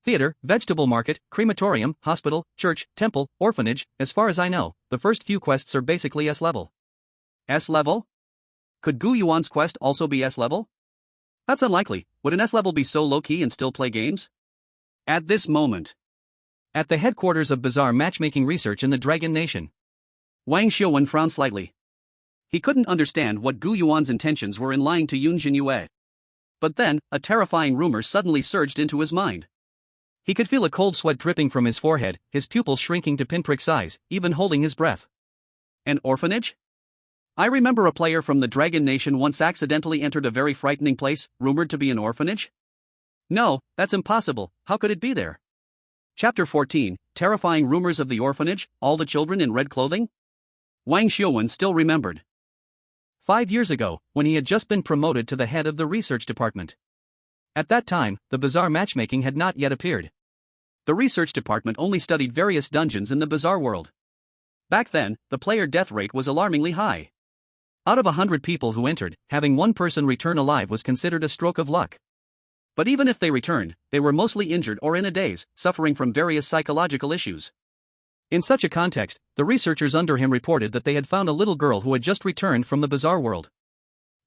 Theater, vegetable market, crematorium, hospital, church, temple, orphanage. As far as I know, the first few quests are basically S-level. S-level? Could Gu Yuan's quest also be S-level? That's unlikely. Would an S-level be so low-key and still play games? At this moment, at the headquarters of bizarre matchmaking research in the Dragon Nation, Wang Xiuwen frowned slightly. He couldn't understand what Gu Yuan's intentions were in lying to Yun Zhenyue. But then, a terrifying rumor suddenly surged into his mind. He could feel a cold sweat dripping from his forehead, his pupils shrinking to pinprick size, even holding his breath. An orphanage? I remember a player from the Dragon Nation once accidentally entered a very frightening place, rumored to be an orphanage? No, that's impossible. How could it be there? Chapter 14, Terrifying Rumors of the Orphanage, All the Children in Red Clothing? Wang Xiuwen still remembered. 5 years ago, when he had just been promoted to the head of the research department. At that time, the bizarre matchmaking had not yet appeared. The research department only studied various dungeons in the bizarre world. Back then, the player death rate was alarmingly high. Out of 100 people who entered, having one person return alive was considered a stroke of luck. But even if they returned, they were mostly injured or in a daze, suffering from various psychological issues. In such a context, the researchers under him reported that they had found a little girl who had just returned from the bizarre world.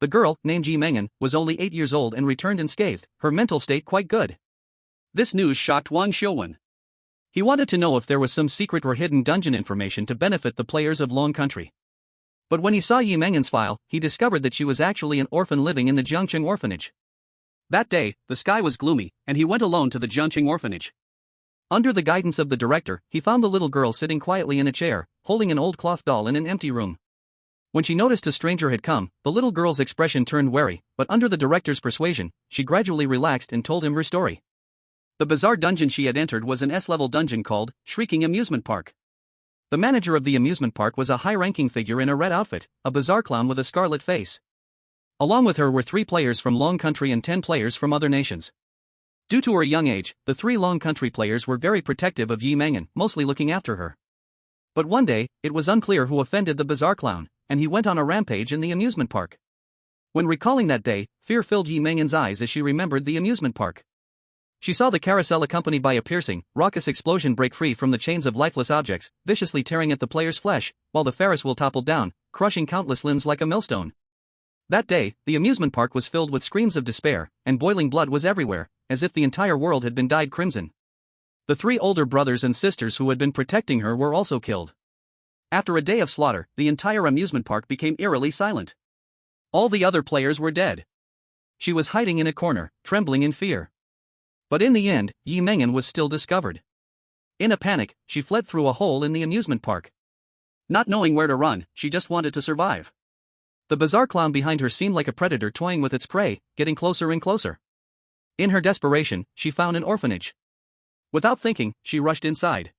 The girl, named Yi Mengan, was only 8 years old and returned unscathed, her mental state quite good. This news shocked Wang Xiuwen. He wanted to know if there was some secret or hidden dungeon information to benefit the players of Long Country. But when he saw Yi Mengan's file, he discovered that she was actually an orphan living in the Jiangqing orphanage. That day, the sky was gloomy, and he went alone to the Jiangqing orphanage. Under the guidance of the director, he found the little girl sitting quietly in a chair, holding an old cloth doll in an empty room. When she noticed a stranger had come, the little girl's expression turned wary, but under the director's persuasion, she gradually relaxed and told him her story. The bizarre dungeon she had entered was an S-level dungeon called Shrieking Amusement Park. The manager of the amusement park was a high-ranking figure in a red outfit, a bizarre clown with a scarlet face. Along with her were 3 players from Long Country and 10 players from other nations. Due to her young age, the 3 Long Country players were very protective of Yi Mengan, mostly looking after her. But one day, it was unclear who offended the bizarre clown, and he went on a rampage in the amusement park. When recalling that day, fear filled Yi Mengan's eyes as she remembered the amusement park. She saw the carousel accompanied by a piercing, raucous explosion break free from the chains of lifeless objects, viciously tearing at the player's flesh, while the Ferris wheel toppled down, crushing countless limbs like a millstone. That day, the amusement park was filled with screams of despair, and boiling blood was everywhere, as if the entire world had been dyed crimson. The 3 older brothers and sisters who had been protecting her were also killed. After a day of slaughter, the entire amusement park became eerily silent. All the other players were dead. She was hiding in a corner, trembling in fear. But in the end, Yi Mengen was still discovered. In a panic, she fled through a hole in the amusement park. Not knowing where to run, she just wanted to survive. The bizarre clown behind her seemed like a predator toying with its prey, getting closer and closer. In her desperation, she found an orphanage. Without thinking, she rushed inside.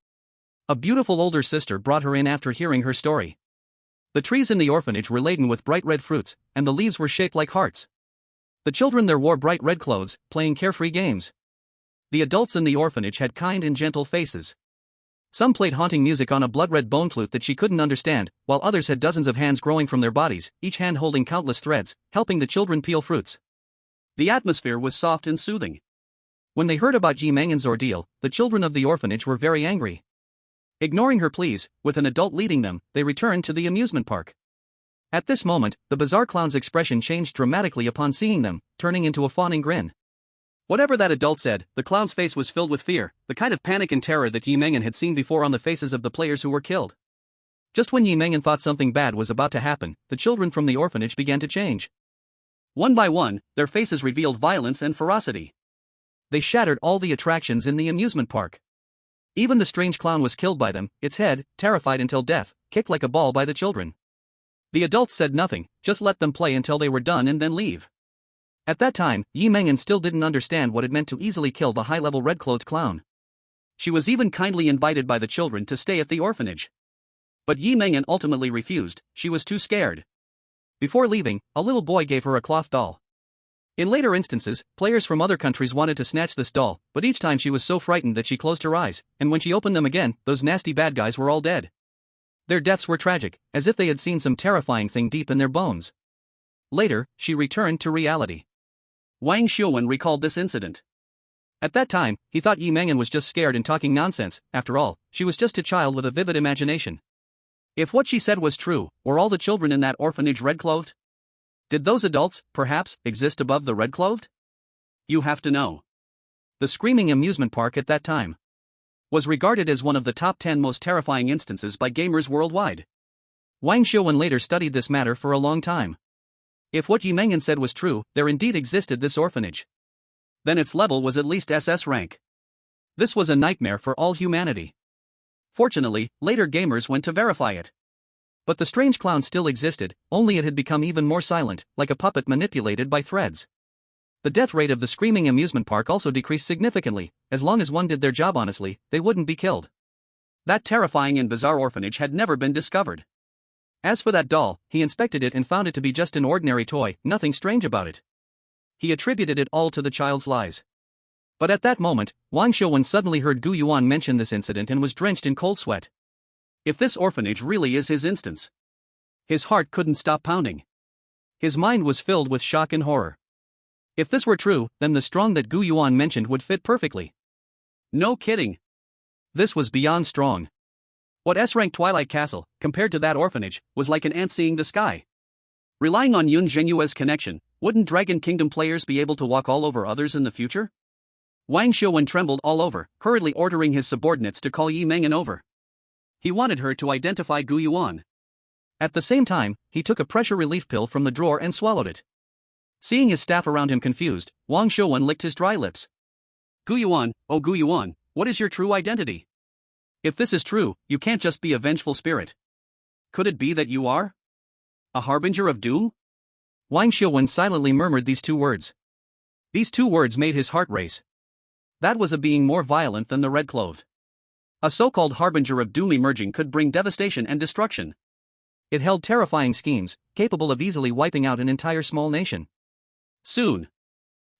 A beautiful older sister brought her in after hearing her story. The trees in the orphanage were laden with bright red fruits, and the leaves were shaped like hearts. The children there wore bright red clothes, playing carefree games. The adults in the orphanage had kind and gentle faces. Some played haunting music on a blood-red bone flute that she couldn't understand, while others had dozens of hands growing from their bodies, each hand holding countless threads, helping the children peel fruits. The atmosphere was soft and soothing. When they heard about Yi Mengen's ordeal, the children of the orphanage were very angry. Ignoring her pleas, with an adult leading them, they returned to the amusement park. At this moment, the bizarre clown's expression changed dramatically upon seeing them, turning into a fawning grin. Whatever that adult said, the clown's face was filled with fear, the kind of panic and terror that Yi Mengen had seen before on the faces of the players who were killed. Just when Yi Mengen thought something bad was about to happen, the children from the orphanage began to change. One by one, their faces revealed violence and ferocity. They shattered all the attractions in the amusement park. Even the strange clown was killed by them, its head, terrified until death, kicked like a ball by the children. The adults said nothing, just let them play until they were done and then leave. At that time, Yi Mengen still didn't understand what it meant to easily kill the high-level red-clothed clown. She was even kindly invited by the children to stay at the orphanage. But Yi Mengen ultimately refused, she was too scared. Before leaving, a little boy gave her a cloth doll. In later instances, players from other countries wanted to snatch this doll, but each time she was so frightened that she closed her eyes, and when she opened them again, those nasty bad guys were all dead. Their deaths were tragic, as if they had seen some terrifying thing deep in their bones. Later, she returned to reality. Wang Xiuwen recalled this incident. At that time, he thought Yi Mengen was just scared and talking nonsense. After all, she was just a child with a vivid imagination. If what she said was true, were all the children in that orphanage red-clothed? Did those adults, perhaps, exist above the red-clothed? You have to know. The screaming amusement park at that time was regarded as one of the top 10 most terrifying instances by gamers worldwide. Wang Xiuwen later studied this matter for a long time. If what Yi Mengen said was true, there indeed existed this orphanage. Then its level was at least SS rank. This was a nightmare for all humanity. Fortunately, later gamers went to verify it. But the strange clown still existed, only it had become even more silent, like a puppet manipulated by threads. The death rate of the screaming amusement park also decreased significantly. As long as one did their job honestly, they wouldn't be killed. That terrifying and bizarre orphanage had never been discovered. As for that doll, he inspected it and found it to be just an ordinary toy, nothing strange about it. He attributed it all to the child's lies. But at that moment, Wang Xiuwen suddenly heard Gu Yuan mention this incident and was drenched in cold sweat. If this orphanage really is his instance. His heart couldn't stop pounding. His mind was filled with shock and horror. If this were true, then the strong that Gu Yuan mentioned would fit perfectly. No kidding. This was beyond strong. What S-rank Twilight Castle, compared to that orphanage, was like an ant seeing the sky. Relying on Yun Zhenyue's connection, wouldn't Dragon Kingdom players be able to walk all over others in the future? Wang Xiuwen trembled all over, hurriedly ordering his subordinates to call Yi Mengen over. He wanted her to identify Gu Yuan. At the same time, he took a pressure relief pill from the drawer and swallowed it. Seeing his staff around him confused, Wang Xiuwen licked his dry lips. Gu Yuan, oh Gu Yuan, what is your true identity? If this is true, you can't just be a vengeful spirit. Could it be that you are a harbinger of doom? Wang Xiuwen silently murmured these 2 words. These 2 words made his heart race. That was a being more violent than the red-clothed. A so-called harbinger of doom emerging could bring devastation and destruction. It held terrifying schemes, capable of easily wiping out an entire small nation. Soon.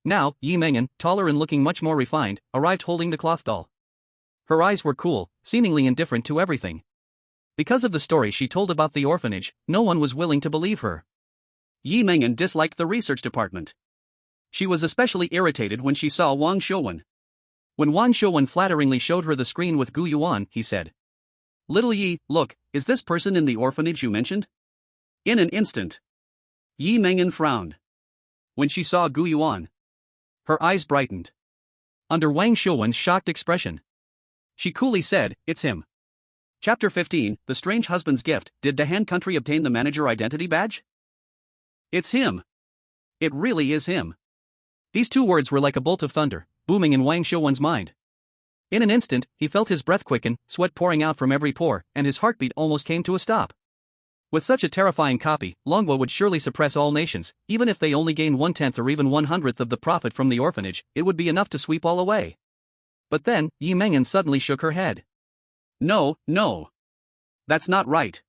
Now, Yi Mengen, taller and looking much more refined, arrived holding the cloth doll. Her eyes were cool, seemingly indifferent to everything. Because of the story she told about the orphanage, no one was willing to believe her. Yi Mengen disliked the research department. She was especially irritated when she saw Wang Xiuwen. When Wang Xiuwen flatteringly showed her the screen with Gu Yuan, he said, "Little Yi, look, is this person in the orphanage you mentioned?" In an instant, Yi Mengan frowned. When she saw Gu Yuan, her eyes brightened. Under Wang Xiuwen's shocked expression, she coolly said, "It's him." Chapter 15, The Strange Husband's Gift. Did the Han country obtain the manager identity badge? It's him. It really is him. These two words were like a bolt of thunder, booming in Wang Xiuwen's mind. In an instant, he felt his breath quicken, sweat pouring out from every pore, and his heartbeat almost came to a stop. With such a terrifying copy, Longbo would surely suppress all nations. Even if they only gained 1/10 or even 1/100th of the profit from the orphanage, it would be enough to sweep all away. But then, Yi Mengan suddenly shook her head. No, no. That's not right.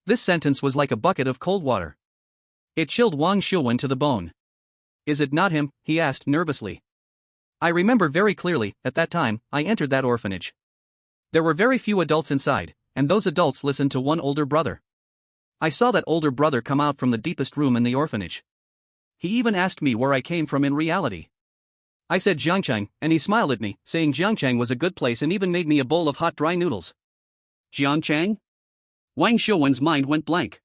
This sentence was like a bucket of cold water. It chilled Wang Xiuwen to the bone. Is it not him? He asked nervously. I remember very clearly, at that time, I entered that orphanage. There were very few adults inside, and those adults listened to one older brother. I saw that older brother come out from the deepest room in the orphanage. He even asked me where I came from in reality. I said Jiangchang, and he smiled at me, saying Jiangchang was a good place and even made me a bowl of hot dry noodles. Jiangchang? Wang Xiuwen's mind went blank.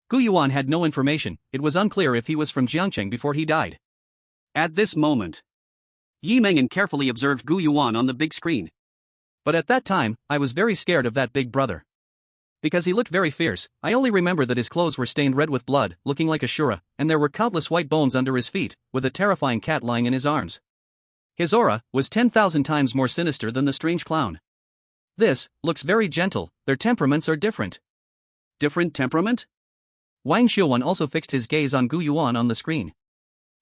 Gu Yuan had no information. It was unclear if he was from Jiangchang before he died. At this moment, Yi Mengan carefully observed Gu Yuan on the big screen. But at that time, I was very scared of that big brother. Because he looked very fierce. I only remember that his clothes were stained red with blood, looking like a Shura, and there were countless white bones under his feet, with a terrifying cat lying in his arms. His aura was 10,000 times more sinister than the strange clown. This looks very gentle. Their temperaments are different. Different temperament? Wang Xiuwen also fixed his gaze on Gu Yuan on the screen.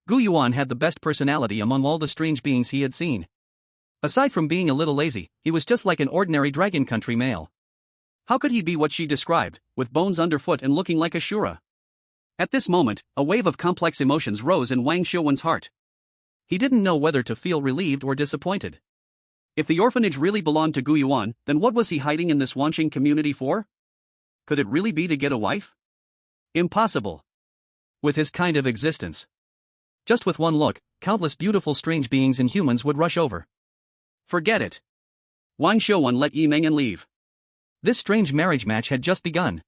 Gu Yuan had the best personality among all the strange beings he had seen. Aside from being a little lazy, he was just like an ordinary dragon country male. How could he be what she described, with bones underfoot and looking like a Shura? At this moment, a wave of complex emotions rose in Wang Xiuwen's heart. He didn't know whether to feel relieved or disappointed. If the orphanage really belonged to Gu Yuan, then what was he hiding in this Wanqing community for? Could it really be to get a wife? Impossible. With his kind of existence. Just with one look, countless beautiful strange beings and humans would rush over. Forget it. Wang Xiuwen let Yi Mengan leave. This strange marriage match had just begun.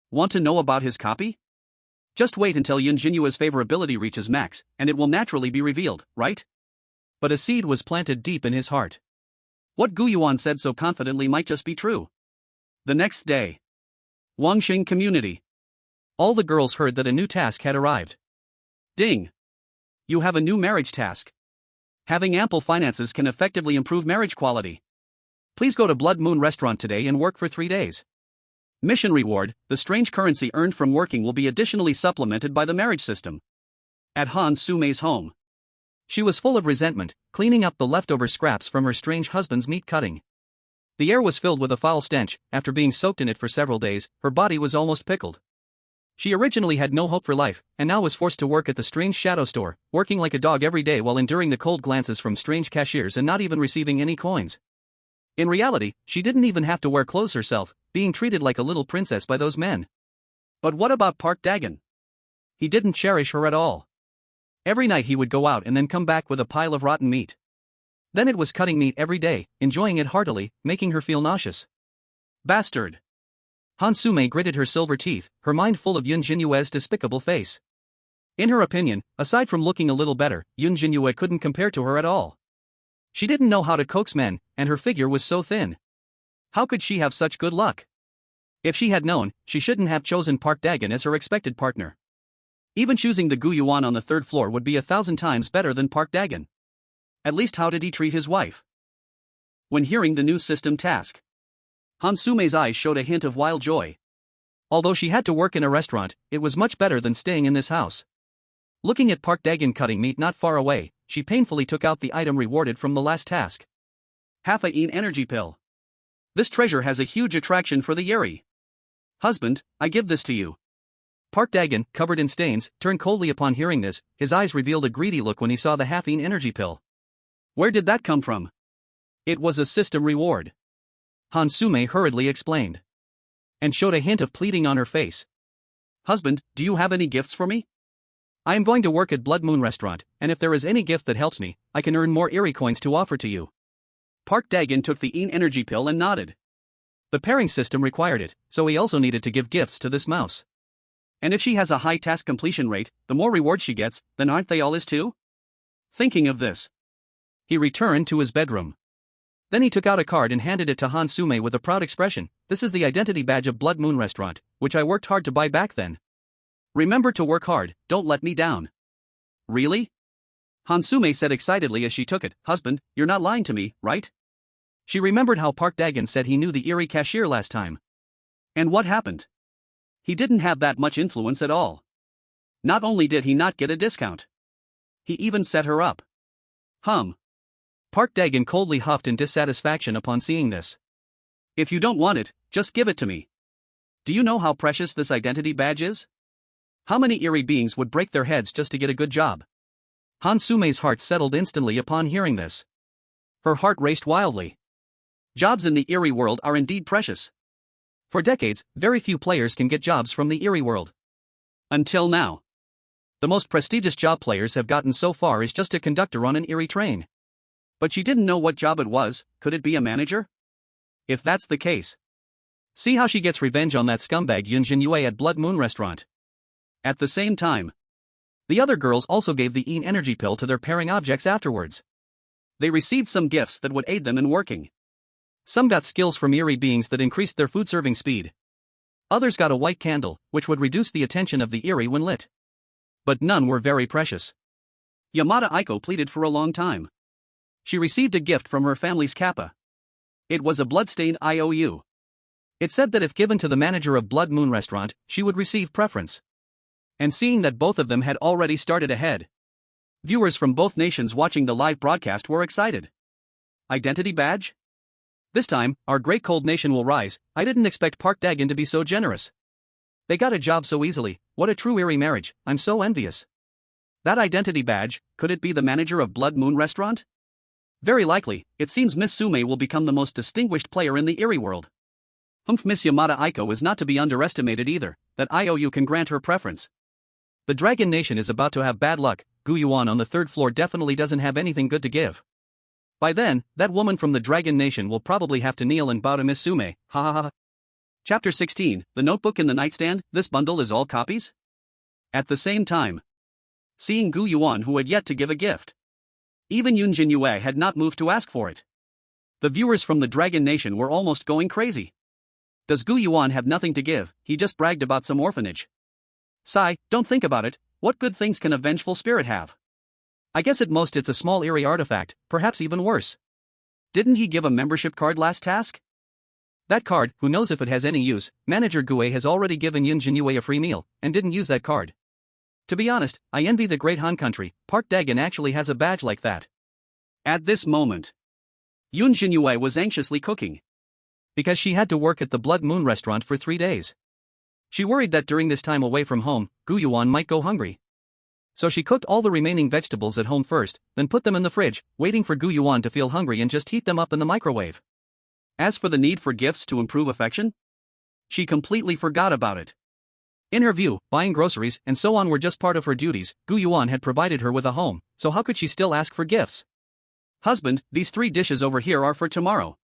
Want to know about his copy? Just wait until Yun Zhenyue's favorability reaches max, and it will naturally be revealed, right? But a seed was planted deep in his heart. What Gu Yuan said so confidently might just be true. The next day. Wanqing community. All the girls heard that a new task had arrived. Ding! You have a new marriage task. Having ample finances can effectively improve marriage quality. Please go to Blood Moon Restaurant today and work for 3 days. Mission reward: the strange currency earned from working will be additionally supplemented by the marriage system. At Han Sumei's home. She was full of resentment, cleaning up the leftover scraps from her strange husband's meat cutting. The air was filled with a foul stench. After being soaked in it for several days, her body was almost pickled. She originally had no hope for life, and now was forced to work at the strange shadow store, working like a dog every day while enduring the cold glances from strange cashiers and not even receiving any coins. In reality, she didn't even have to wear clothes herself, being treated like a little princess by those men. But what about Park Dagon? He didn't cherish her at all. Every night he would go out and then come back with a pile of rotten meat. Then it was cutting meat every day, enjoying it heartily, making her feel nauseous. Bastard! Han Sumei gritted her silver teeth, her mind full of Yun Zhenyue's despicable face. In her opinion, aside from looking a little better, Yun Zhenyue couldn't compare to her at all. She didn't know how to coax men, and her figure was so thin. How could she have such good luck? If she had known, she shouldn't have chosen Park Dagon as her expected partner. Even choosing the Gu Yuan on the 3rd floor would be 1,000 times better than Park Dagon. At least how did he treat his wife? When hearing the new system task, Han Sumei's eyes showed a hint of wild joy. Although she had to work in a restaurant, it was much better than staying in this house. Looking at Park Dagon cutting meat not far away, she painfully took out the item rewarded from the last task. Half a Yin energy pill. This treasure has a huge attraction for the Eerie. Husband, I give this to you. Park Dagon, covered in stains, turned coldly upon hearing this. His eyes revealed a greedy look when he saw the half Yin energy pill. Where did that come from? It was a system reward. Han Sumei hurriedly explained. And showed a hint of pleading on her face. Husband, do you have any gifts for me? I am going to work at Blood Moon Restaurant, and if there is any gift that helps me, I can earn more Eerie coins to offer to you. Park Dagon took the Yin energy pill and nodded. The pairing system required it, so he also needed to give gifts to this mouse. And if she has a high task completion rate, the more rewards she gets, then aren't they all his too? Thinking of this, he returned to his bedroom. Then he took out a card and handed it to Han Sume with a proud expression. This is the identity badge of Blood Moon Restaurant, which I worked hard to buy back then. Remember to work hard, don't let me down. Really? Han Sume said excitedly as she took it. Husband, you're not lying to me, right? She remembered how Park Dagon said he knew the Eerie cashier last time. And what happened? He didn't have that much influence at all. Not only did he not get a discount, he even set her up. Park Dagon coldly huffed in dissatisfaction upon seeing this. If you don't want it, just give it to me. Do you know how precious this identity badge is? How many Eerie beings would break their heads just to get a good job? Han Sume's heart settled instantly upon hearing this. Her heart raced wildly. Jobs in the Eerie world are indeed precious. For decades, very few players can get jobs from the Eerie world. Until now. The most prestigious job players have gotten so far is just a conductor on an Eerie train. But she didn't know what job it was. Could it be a manager? If that's the case, see how she gets revenge on that scumbag Yun Zhenyue at Blood Moon Restaurant. At the same time, the other girls also gave the Een energy pill to their pairing objects afterwards. They received some gifts that would aid them in working. Some got skills from Eerie beings that increased their food serving speed. Others got a white candle, which would reduce the attention of the Eerie when lit. But none were very precious. Yamada Aiko pleaded for a long time. She received a gift from her family's kappa. It was a bloodstained IOU. It said that if given to the manager of Blood Moon Restaurant, she would receive preference. And seeing that both of them had already started ahead, viewers from both nations watching the live broadcast were excited. Identity badge? This time, our great cold nation will rise. I didn't expect Park Dagon to be so generous. They got a job so easily. What a true Eerie marriage. I'm so envious. That identity badge, could it be the manager of Blood Moon Restaurant? Very likely. It seems Miss Sume will become the most distinguished player in the Eerie world. Miss Yamada Aiko is not to be underestimated either. That IOU can grant her preference. The Dragon Nation is about to have bad luck. Gu Yuan on the third floor definitely doesn't have anything good to give. By then, that woman from the Dragon Nation will probably have to kneel and bow to Miss Sume. Ha ha ha. Chapter 16, The Notebook in the Nightstand. This bundle is all copies? At the same time, seeing Gu Yuan who had yet to give a gift. Even Yun Zhenyue had not moved to ask for it. The viewers from the Dragon Nation were almost going crazy. Does Gu Yuan have nothing to give? He just bragged about some orphanage. Sigh, don't think about it. What good things can a vengeful spirit have? I guess at most it's a small Eerie artifact, perhaps even worse. Didn't he give a membership card last task? That card, who knows if it has any use? Manager Gue has already given Yun Zhenyue a free meal, and didn't use that card. To be honest, I envy the great Han country. Park Dagon actually has a badge like that. At this moment, Yun Zhenyue was anxiously cooking. Because she had to work at the Blood Moon Restaurant for 3 days. She worried that during this time away from home, Gu Yuan might go hungry. So she cooked all the remaining vegetables at home first, then put them in the fridge, waiting for Gu Yuan to feel hungry and just heat them up in the microwave. As for the need for gifts to improve affection, she completely forgot about it. In her view, buying groceries and so on were just part of her duties. Gu Yuan had provided her with a home, so how could she still ask for gifts? Husband, these 3 dishes over here are for tomorrow.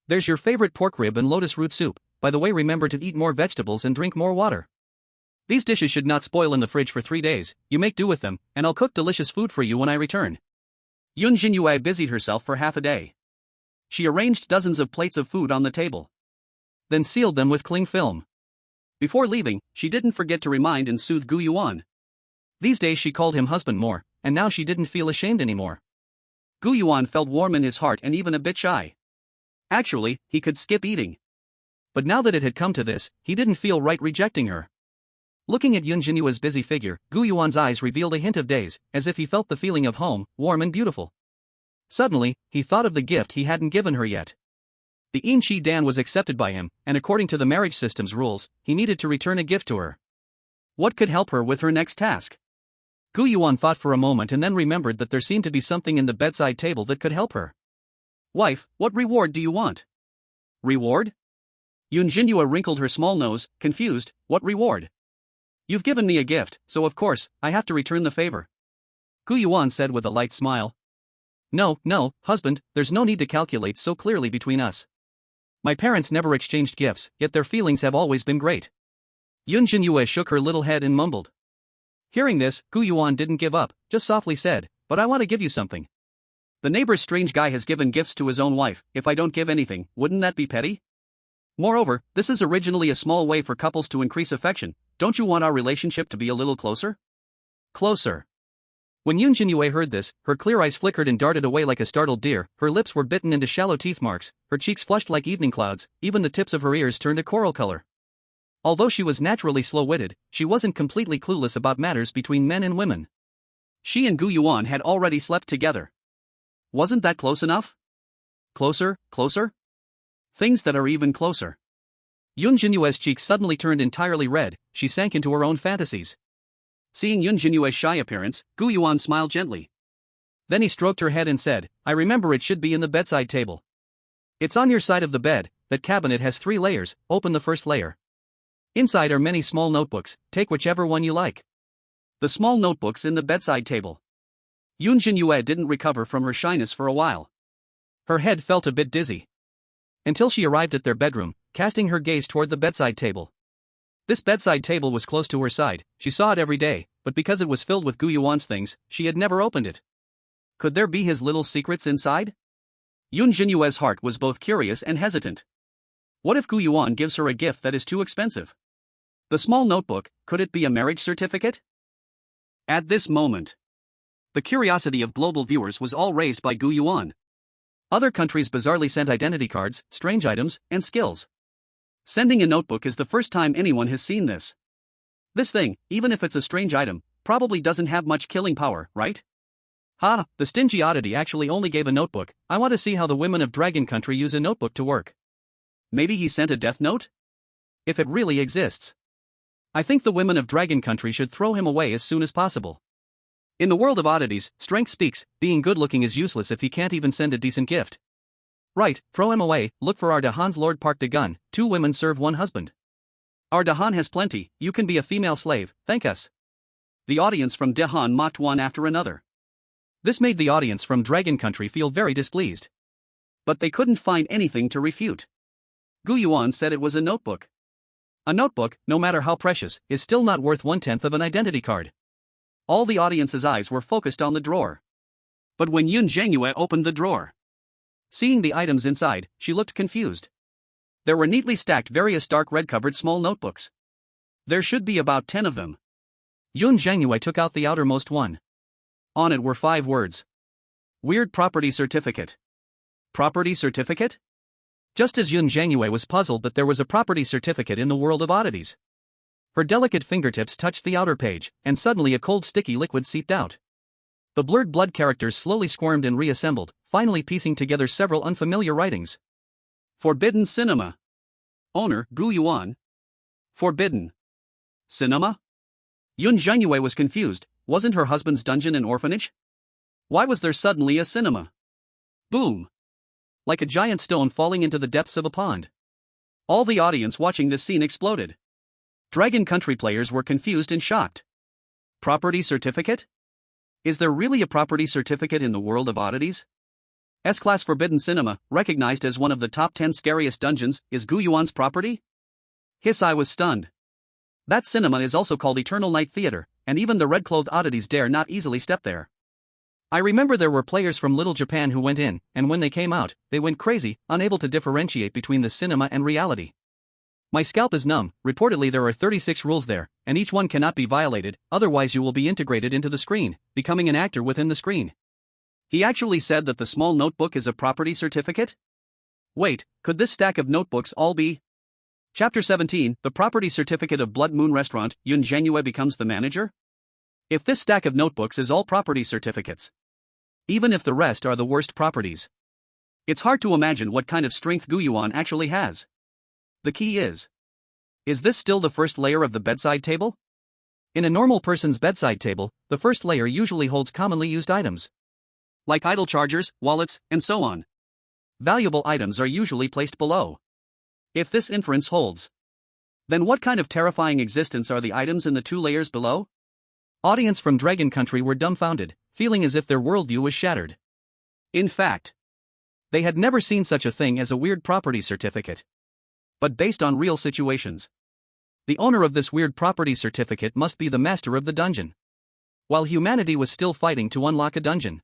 There's your favorite pork rib and lotus root soup. By the way, remember to eat more vegetables and drink more water. These dishes should not spoil in the fridge for 3 days. You make do with them, and I'll cook delicious food for you when I return. Yun Zhenyue busied herself for half a day. She arranged dozens of plates of food on the table, then sealed them with cling film. Before leaving, she didn't forget to remind and soothe Gu Yuan. These days she called him husband more, and now she didn't feel ashamed anymore. Gu Yuan felt warm in his heart and even a bit shy. Actually, he could skip eating. But now that it had come to this, he didn't feel right rejecting her. Looking at Yun Zhenyue's busy figure, Gu Yuan's eyes revealed a hint of daze, as if he felt the feeling of home, warm and beautiful. Suddenly, he thought of the gift he hadn't given her yet. The Een Shi Dan was accepted by him, and according to the marriage system's rules, he needed to return a gift to her. What could help her with her next task? Gu Yuan thought for a moment and then remembered that there seemed to be something in the bedside table that could help her. Wife, what reward do you want? Reward? Yun Zhenyue wrinkled her small nose, confused. What reward? You've given me a gift, so of course, I have to return the favor. Gu Yuan said with a light smile. No, husband, there's no need to calculate so clearly between us. My parents never exchanged gifts, yet their feelings have always been great. Yun Zhenyue shook her little head and mumbled. Hearing this, Gu Yuan didn't give up, just softly said, "But I want to give you something." The neighbor's strange guy has given gifts to his own wife. If I don't give anything, wouldn't that be petty? Moreover, this is originally a small way for couples to increase affection. Don't you want our relationship to be a little closer? Closer. When Yun Zhenyue heard this, her clear eyes flickered and darted away like a startled deer, her lips were bitten into shallow teeth marks, her cheeks flushed like evening clouds, even the tips of her ears turned a coral color. Although she was naturally slow-witted, she wasn't completely clueless about matters between men and women. She and Gu Yuan had already slept together. Wasn't that close enough? Closer, closer? Things that are even closer. Yun Zhenyue's cheeks suddenly turned entirely red, she sank into her own fantasies. Seeing Yun Zhenyue's shy appearance, Gu Yuan smiled gently. Then he stroked her head and said, "I remember, it should be in the bedside table. It's on your side of the bed. That cabinet has 3 layers, open the first layer. Inside are many small notebooks, take whichever one you like." The small notebooks in the bedside table. Yun Zhenyue didn't recover from her shyness for a while. Her head felt a bit dizzy. Until she arrived at their bedroom, casting her gaze toward the bedside table. This bedside table was close to her side, she saw it every day, but because it was filled with Gu Yuan's things, she had never opened it. Could there be his little secrets inside? Yun Zhenyue's heart was both curious and hesitant. What if Gu Yuan gives her a gift that is too expensive? The small notebook, could it be a marriage certificate? At this moment, the curiosity of global viewers was all raised by Gu Yuan. Other countries bizarrely sent identity cards, strange items, and skills. Sending a notebook is the first time anyone has seen this. This thing, even if it's a strange item, probably doesn't have much killing power, right? Ha, the stingy oddity actually only gave a notebook. I want to see how the women of Dragon Country use a notebook to work. Maybe he sent a death note? If it really exists. I think the women of Dragon Country should throw him away as soon as possible. In the world of oddities, strength speaks, being good-looking is useless if he can't even send a decent gift. Right, throw him away, look for our Dahan's Lord Park Dagon, 2 women serve 1 husband. Our Dahan has plenty, you can be a female slave, thank us. The audience from Dahan mocked one after another. This made the audience from Dragon Country feel very displeased. But they couldn't find anything to refute. Gu Yuan said it was a notebook. A notebook, no matter how precious, is still not worth 1/10 of an identity card. All the audience's eyes were focused on the drawer. But when Yun Zhenyue opened the drawer, seeing the items inside, she looked confused. There were neatly stacked various dark red-covered small notebooks. There should be about 10 of them. Yun Zhenyue took out the outermost one. On it were 5 words. Weird property certificate. Property certificate? Just as Yun Zhenyue was puzzled that there was a property certificate in the world of oddities. Her delicate fingertips touched the outer page, and suddenly a cold sticky liquid seeped out. The blurred blood characters slowly squirmed and reassembled, finally piecing together several unfamiliar writings. Forbidden Cinema. Owner, Gu Yuan. Forbidden Cinema? Yun Zhenyue was confused. Wasn't her husband's dungeon an orphanage? Why was there suddenly a cinema? Boom! Like a giant stone falling into the depths of a pond. All the audience watching this scene exploded. Dragon Country players were confused and shocked. Property certificate? Is there really a property certificate in the world of oddities? S-class Forbidden Cinema, recognized as one of the top 10 scariest dungeons, is Gu Yuan's property? Hisai was stunned. That cinema is also called Eternal Night Theater, and even the red-clothed oddities dare not easily step there. I remember there were players from Little Japan who went in, and when they came out, they went crazy, unable to differentiate between the cinema and reality. My scalp is numb. Reportedly there are 36 rules there, and each one cannot be violated, otherwise you will be integrated into the screen, becoming an actor within the screen. He actually said that the small notebook is a property certificate? Wait, could this stack of notebooks all be? Chapter 17, The Property Certificate of Blood Moon Restaurant, Yun Zhenyue becomes the manager? If this stack of notebooks is all property certificates, even if the rest are the worst properties, it's hard to imagine what kind of strength Gu Yuan actually has. The key is this still the first layer of the bedside table? In a normal person's bedside table, the first layer usually holds commonly used items, like idle chargers, wallets, and so on. Valuable items are usually placed below. If this inference holds, then what kind of terrifying existence are the items in the 2 layers below? Audience from Dragon Country were dumbfounded, feeling as if their worldview was shattered. In fact, they had never seen such a thing as a weird property certificate. But based on real situations, The owner of this weird property certificate must be the master of the dungeon. While humanity was still fighting to unlock a dungeon,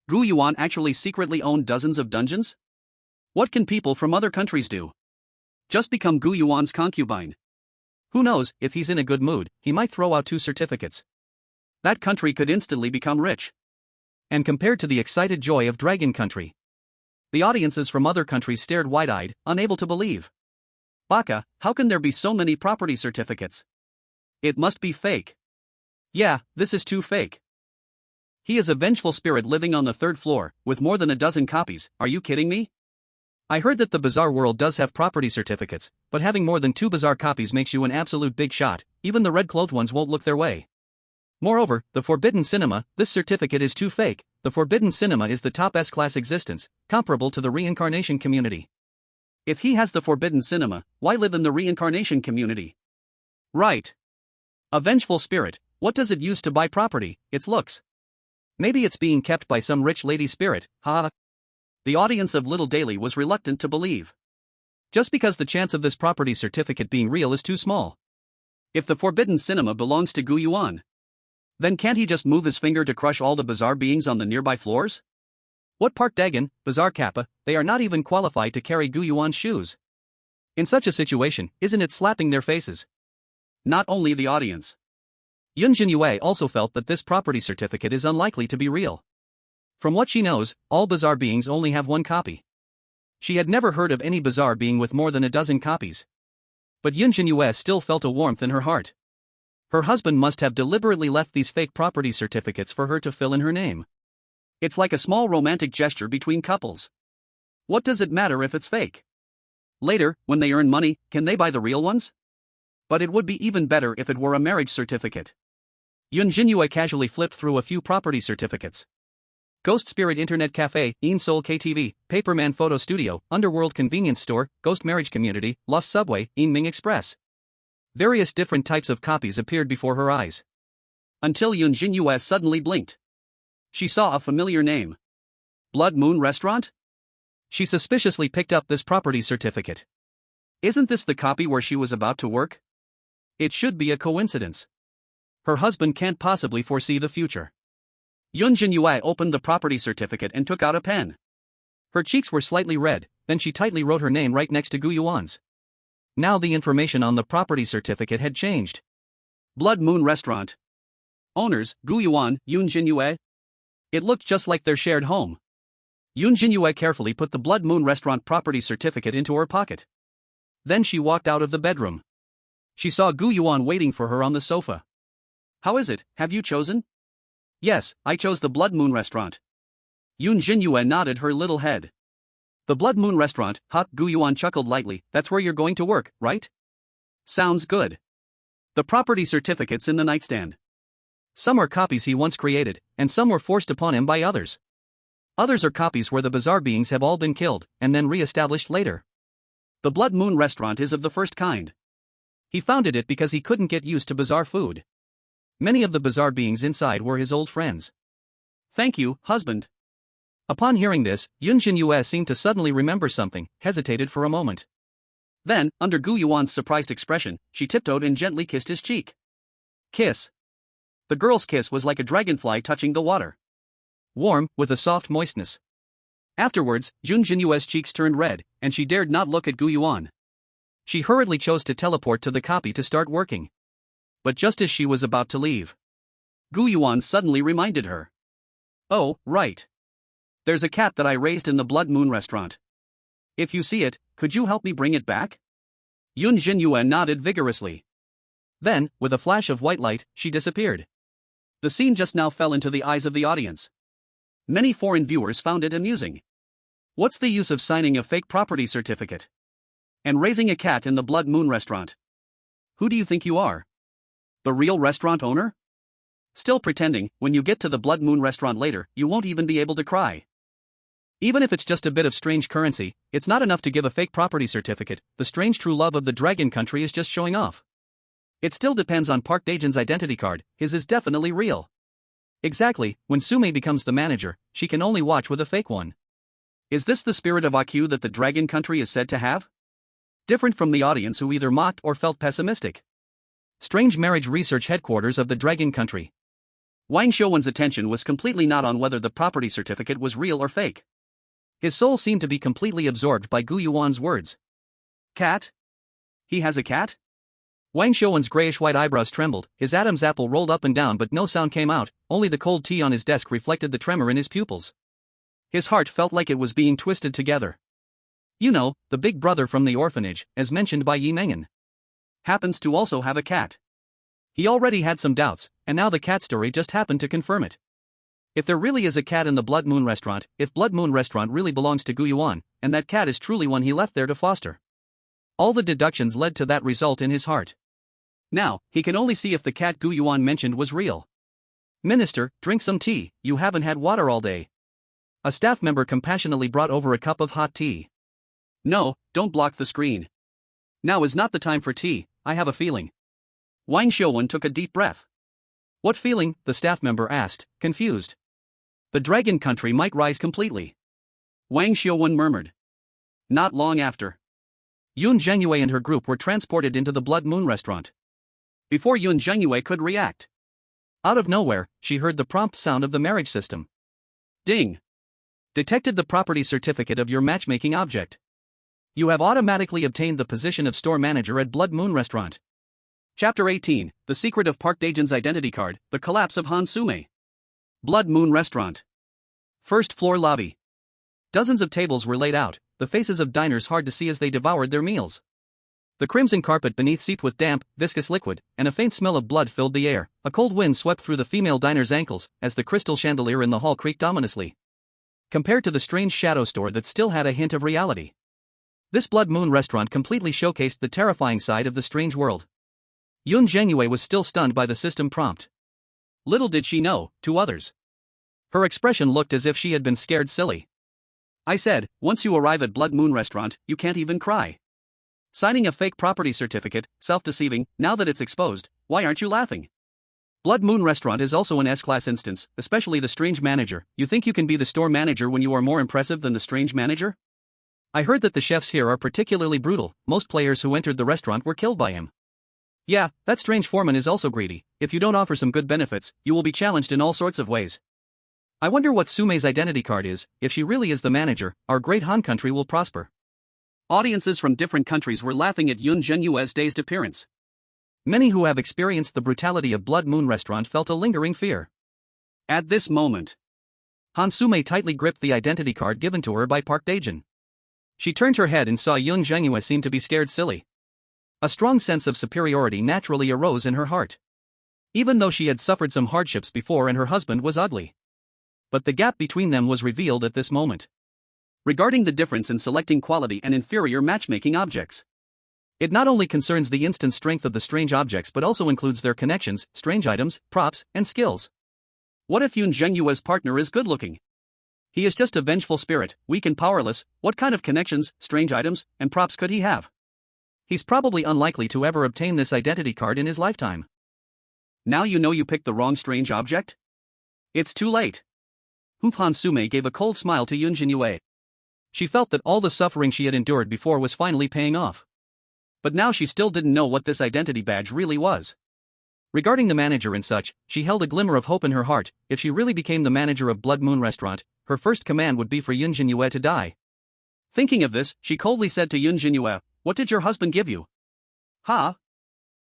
Gu Yuan actually secretly owned dozens of dungeons? What can people from other countries do? Just become Gu Yuan's concubine. Who knows, if he's in a good mood, he might throw out 2 certificates. That country could instantly become rich. And compared to the excited joy of Dragon Country, the audiences from other countries stared wide-eyed, unable to believe. Baka, how can there be so many property certificates? It must be fake. Yeah, this is too fake. He is a vengeful spirit living on the 3rd floor, with more than a dozen copies, are you kidding me? I heard that the bizarre world does have property certificates, but having more than 2 bizarre copies makes you an absolute big shot, even the red-clothed ones won't look their way. Moreover, the Forbidden Cinema, this certificate is too fake. The Forbidden Cinema is the top S-class existence, comparable to the reincarnation community. If he has the Forbidden Cinema, why live in the reincarnation community? Right. A vengeful spirit, what does it use to buy property? Its looks. Maybe it's being kept by some rich lady spirit, ha. The audience of Little Daily was reluctant to believe. Just because the chance of this property certificate being real is too small. If the Forbidden Cinema belongs to Gu Yuan, then can't he just move his finger to crush all the bizarre beings on the nearby floors? What Park Dagon, Bizarre Kappa, they are not even qualified to carry Gu Yuan's shoes. In such a situation, isn't it slapping their faces? Not only the audience. Yun Zhenyue also felt that this property certificate is unlikely to be real. From what she knows, all bizarre beings only have 1 copy. She had never heard of any bizarre being with more than a dozen copies. But Yun Zhenyue still felt a warmth in her heart. Her husband must have deliberately left these fake property certificates for her to fill in her name. It's like a small romantic gesture between couples. What does it matter if it's fake? Later, when they earn money, can they buy the real ones? But it would be even better if it were a marriage certificate. Yun Zhenyue casually flipped through a few property certificates. Ghost Spirit Internet Cafe, Een Seoul KTV, Paperman Photo Studio, Underworld Convenience Store, Ghost Marriage Community, Lost Subway, Een Ming Express. Various different types of copies appeared before her eyes. Until Yun Zhenyue suddenly blinked. She saw a familiar name. Blood Moon Restaurant? She suspiciously picked up this property certificate. Isn't this the copy where she was about to work? It should be a coincidence. Her husband can't possibly foresee the future. Yun Zhenyue opened the property certificate and took out a pen. Her cheeks were slightly red, then she tightly wrote her name right next to Gu Yuan's. Now the information on the property certificate had changed. Blood Moon Restaurant. Owners, Gu Yuan, Yun Zhenyue. It looked just like their shared home. Yun Zhenyue carefully put the Blood Moon Restaurant property certificate into her pocket. Then she walked out of the bedroom. She saw Gu Yuan waiting for her on the sofa. How is it, have you chosen? Yes, I chose the Blood Moon Restaurant. Yun Zhenyue nodded her little head. The Blood Moon Restaurant, Gu Yuan chuckled lightly, that's where you're going to work, right? Sounds good. The property certificate's in the nightstand. Some are copies he once created, and some were forced upon him by others. Others are copies where the bizarre beings have all been killed, and then re-established later. The Blood Moon Restaurant is of the first kind. He founded it because he couldn't get used to bizarre food. Many of the bizarre beings inside were his old friends. Thank you, husband. Upon hearing this, Yun Zhenyue seemed to suddenly remember something, hesitated for a moment. Then, under Gu Yuan's surprised expression, she tiptoed and gently kissed his cheek. Kiss. The girl's kiss was like a dragonfly touching the water. Warm, with a soft moistness. Afterwards, Yun Zhenyue's cheeks turned red, and she dared not look at Gu Yuan. She hurriedly chose to teleport to the copy to start working. But just as she was about to leave, Gu Yuan suddenly reminded her. Oh, right. There's a cat that I raised in the Blood Moon Restaurant. If you see it, could you help me bring it back? Yun Zhenyue nodded vigorously. Then, with a flash of white light, she disappeared. The scene just now fell into the eyes of the audience. Many foreign viewers found it amusing. What's the use of signing a fake property certificate and raising a cat in the Blood Moon Restaurant? Who do you think you are? The real restaurant owner? Still pretending, when you get to the Blood Moon Restaurant later, you won't even be able to cry. Even if it's just a bit of strange currency, it's not enough to give a fake property certificate. The strange true love of the Dragon Country is just showing off. It still depends on Park Daejan's identity card, his is definitely real. Exactly, when Sume becomes the manager, she can only watch with a fake one. Is this the spirit of AQ that the Dragon Country is said to have? Different from the audience who either mocked or felt pessimistic. Strange Marriage Research Headquarters of the Dragon Country. Wang Xiuwen's attention was completely not on whether the property certificate was real or fake. His soul seemed to be completely absorbed by Gu Yuan's words. Cat? He has a cat? Wang Xiuwen's grayish-white eyebrows trembled, his Adam's apple rolled up and down but no sound came out, only the cold tea on his desk reflected the tremor in his pupils. His heart felt like it was being twisted together. You know, the big brother from the orphanage, as mentioned by Yi Mengen, happens to also have a cat. He already had some doubts, and now the cat story just happened to confirm it. If there really is a cat in the Blood Moon restaurant, if Blood Moon restaurant really belongs to Gu Yuan, and that cat is truly one he left there to foster. All the deductions led to that result in his heart. Now, he can only see if the cat Gu Yuan mentioned was real. Minister, drink some tea, you haven't had water all day. A staff member compassionately brought over a cup of hot tea. No, don't block the screen. Now is not the time for tea, I have a feeling. Wang Xiuwen took a deep breath. What feeling? The staff member asked, confused. The Dragon Country might rise completely. Wang Xiuwen murmured. Not long after, Yun Zhenyue and her group were transported into the Blood Moon restaurant. Before Yun Zhenyue could react, out of nowhere, she heard the prompt sound of the marriage system. Ding. Detected the property certificate of your matchmaking object. You have automatically obtained the position of store manager at Blood Moon restaurant. Chapter 18, The Secret of Park Daejan's Identity Card, The Collapse of Han Sume. Blood Moon Restaurant. First floor lobby. Dozens of tables were laid out, the faces of diners hard to see as they devoured their meals. The crimson carpet beneath seeped with damp, viscous liquid, and a faint smell of blood filled the air. A cold wind swept through the female diner's ankles as the crystal chandelier in the hall creaked ominously. Compared to the strange shadow store that still had a hint of reality, this Blood Moon restaurant completely showcased the terrifying side of the strange world. Yun Zhenyue was still stunned by the system prompt. Little did she know, to others, her expression looked as if she had been scared silly. I said, once you arrive at Blood Moon restaurant, you can't even cry. Signing a fake property certificate, self-deceiving, now that it's exposed, why aren't you laughing? Blood Moon restaurant is also an S-class instance, especially the strange manager. You think you can be the store manager when you are more impressive than the strange manager? I heard that the chefs here are particularly brutal, most players who entered the restaurant were killed by him. Yeah, that strange foreman is also greedy. If you don't offer some good benefits, you will be challenged in all sorts of ways. I wonder what Sume's identity card is. If she really is the manager, our great Han country will prosper. Audiences from different countries were laughing at Yun Zhenyue's dazed appearance. Many who have experienced the brutality of Blood Moon restaurant felt a lingering fear. At this moment, Han Sume tightly gripped the identity card given to her by Park Daejan. She turned her head and saw Yun Zhenyue seem to be scared silly. A strong sense of superiority naturally arose in her heart. Even though she had suffered some hardships before and her husband was ugly. But the gap between them was revealed at this moment. Regarding the difference in selecting quality and inferior matchmaking objects, it not only concerns the instant strength of the strange objects but also includes their connections, strange items, props, and skills. What if Yun Zhenyue's partner is good-looking? He is just a vengeful spirit, weak and powerless. What kind of connections, strange items, and props could he have? He's probably unlikely to ever obtain this identity card in his lifetime. Now you know you picked the wrong strange object? It's too late. Han Sume gave a cold smile to Yun Zhenyue. She felt that all the suffering she had endured before was finally paying off. But now she still didn't know what this identity badge really was. Regarding the manager and such, she held a glimmer of hope in her heart. If she really became the manager of Blood Moon restaurant, her first command would be for Yun Zhenyue to die. Thinking of this, she coldly said to Yun Zhenyue, "What did your husband give you?" "Ha?"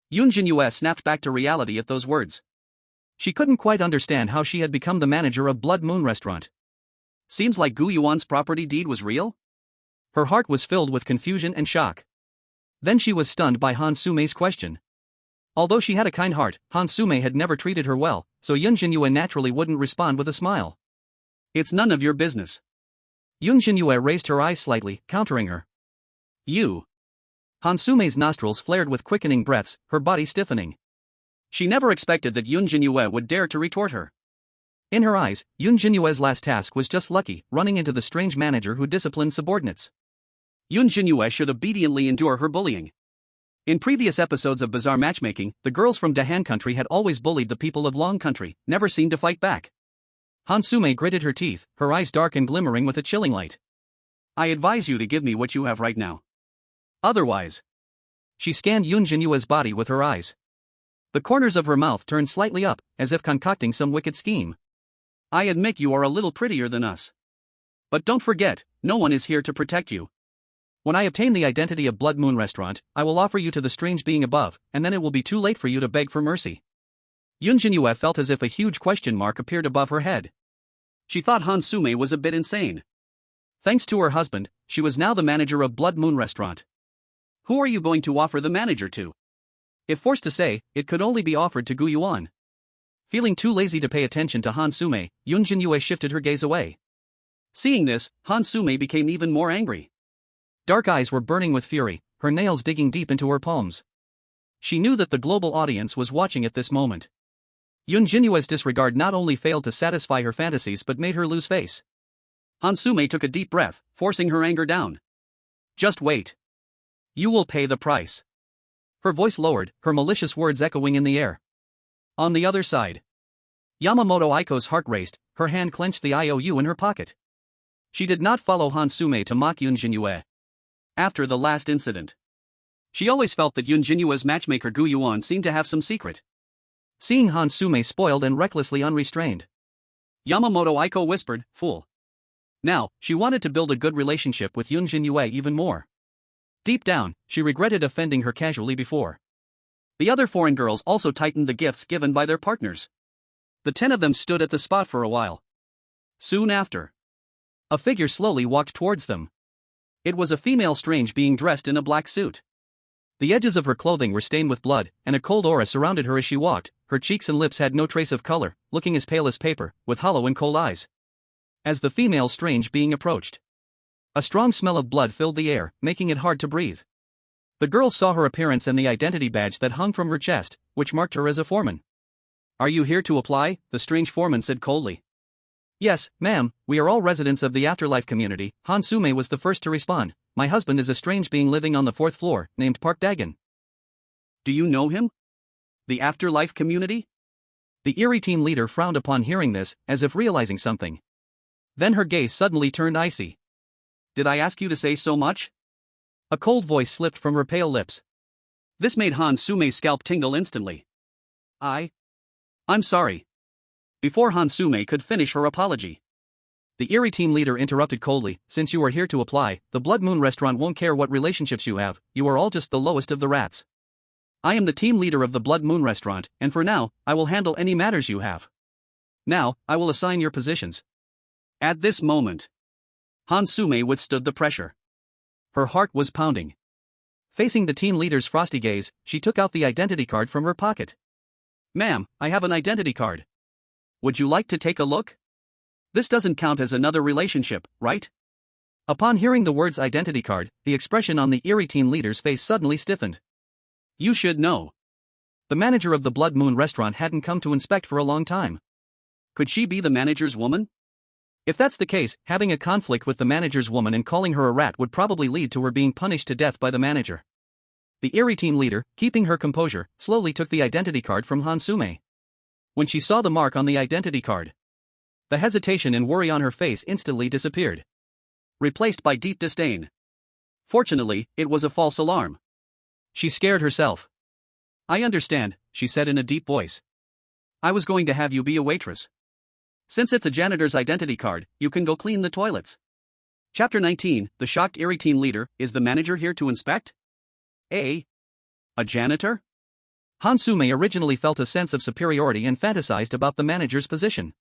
Yun Zhenyue snapped back to reality at those words. She couldn't quite understand how she had become the manager of Blood Moon restaurant. Seems like Gu Yuan's property deed was real? Her heart was filled with confusion and shock. Then she was stunned by Han Sume's question. Although she had a kind heart, Han Sume had never treated her well, so Yun Zhenyue naturally wouldn't respond with a smile. "It's none of your business." Yun Zhenyue raised her eyes slightly, countering her. "You." Han Sume's nostrils flared with quickening breaths, her body stiffening. She never expected that Yun Zhenyue would dare to retort her. In her eyes, Yun Zhenyue's last task was just lucky, running into the strange manager who disciplined subordinates. Yun Zhenyue should obediently endure her bullying. In previous episodes of Bizarre Matchmaking, the girls from Dahan country had always bullied the people of Long country, never seemed to fight back. Han Sume gritted her teeth, her eyes dark and glimmering with a chilling light. "I advise you to give me what you have right now. Otherwise..." She scanned Yun Zhenyue's body with her eyes. The corners of her mouth turned slightly up, as if concocting some wicked scheme. I admit you are a little prettier than us. But don't forget, no one is here to protect you. When I obtain the identity of Blood Moon Restaurant, I will offer you to the strange being above, and then it will be too late for you to beg for mercy. Yun Zhenyue felt as if a huge question mark appeared above her head. She thought Han Sume was a bit insane. Thanks to her husband, she was now the manager of Blood Moon Restaurant. Who are you going to offer the manager to? If forced to say, it could only be offered to Gu Yuan. Feeling too lazy to pay attention to Han Sume, Yun Zhenyue shifted her gaze away. Seeing this, Han Sume became even more angry. Dark eyes were burning with fury, her nails digging deep into her palms. She knew that the global audience was watching at this moment. Yun Zhenyue's disregard not only failed to satisfy her fantasies but made her lose face. Han Sume took a deep breath, forcing her anger down. Just wait. You will pay the price. Her voice lowered, her malicious words echoing in the air. On the other side. Yamamoto Aiko's heart raced, her hand clenched the IOU in her pocket. She did not follow Han Sume to mock Yun Zhenyue. After the last incident, she always felt that Yun Zhenyue's matchmaker Gu Yuan seemed to have some secret. Seeing Han Sume spoiled and recklessly unrestrained, Yamamoto Aiko whispered, "Fool." Now, she wanted to build a good relationship with Yun Zhenyue even more. Deep down, she regretted offending her casually before. The other foreign girls also tightened the gifts given by their partners. The 10 of them stood at the spot for a while. Soon after, a figure slowly walked towards them. It was a female strange being dressed in a black suit. The edges of her clothing were stained with blood, and a cold aura surrounded her as she walked. Her cheeks and lips had no trace of color, looking as pale as paper, with hollow and cold eyes. As the female strange being approached, a strong smell of blood filled the air, making it hard to breathe. The girls saw her appearance and the identity badge that hung from her chest, which marked her as a foreman. "Are you here to apply?" the strange foreman said coldly. "Yes, ma'am, we are all residents of the afterlife community." Han Sume was the first to respond. "My husband is a strange being living on the 4th floor, named Park Dagon." "Do you know him? The afterlife community?" The Eerie team leader frowned upon hearing this, as if realizing something. Then her gaze suddenly turned icy. "Did I ask you to say so much?" A cold voice slipped from her pale lips. This made Han Sume's scalp tingle instantly. I'm sorry." Before Han Sume could finish her apology, the Eerie team leader interrupted coldly, "Since you are here to apply, the Blood Moon Restaurant won't care what relationships you have, you are all just the lowest of the rats. I am the team leader of the Blood Moon Restaurant, and for now, I will handle any matters you have. Now, I will assign your positions." At this moment, Han Sume withstood the pressure. Her heart was pounding. Facing the team leader's frosty gaze, she took out the identity card from her pocket. "Ma'am, I have an identity card. Would you like to take a look? This doesn't count as another relationship, right?" Upon hearing the words identity card, the expression on the Eerie team leader's face suddenly stiffened. "You should know. The manager of the Blood Moon Restaurant hadn't come to inspect for a long time. Could she be the manager's woman? If that's the case, having a conflict with the manager's woman and calling her a rat would probably lead to her being punished to death by the manager." The Eerie team leader, keeping her composure, slowly took the identity card from Han Sume. When she saw the mark on the identity card, the hesitation and worry on her face instantly disappeared, replaced by deep disdain. Fortunately, it was a false alarm. She scared herself. "I understand," she said in a deep voice. "I was going to have you be a waitress. Since it's a janitor's identity card, you can go clean the toilets." Chapter 19, The Shocked Eerie Team Leader. Is the manager here to inspect? A janitor? Han Sume originally felt a sense of superiority and fantasized about the manager's position.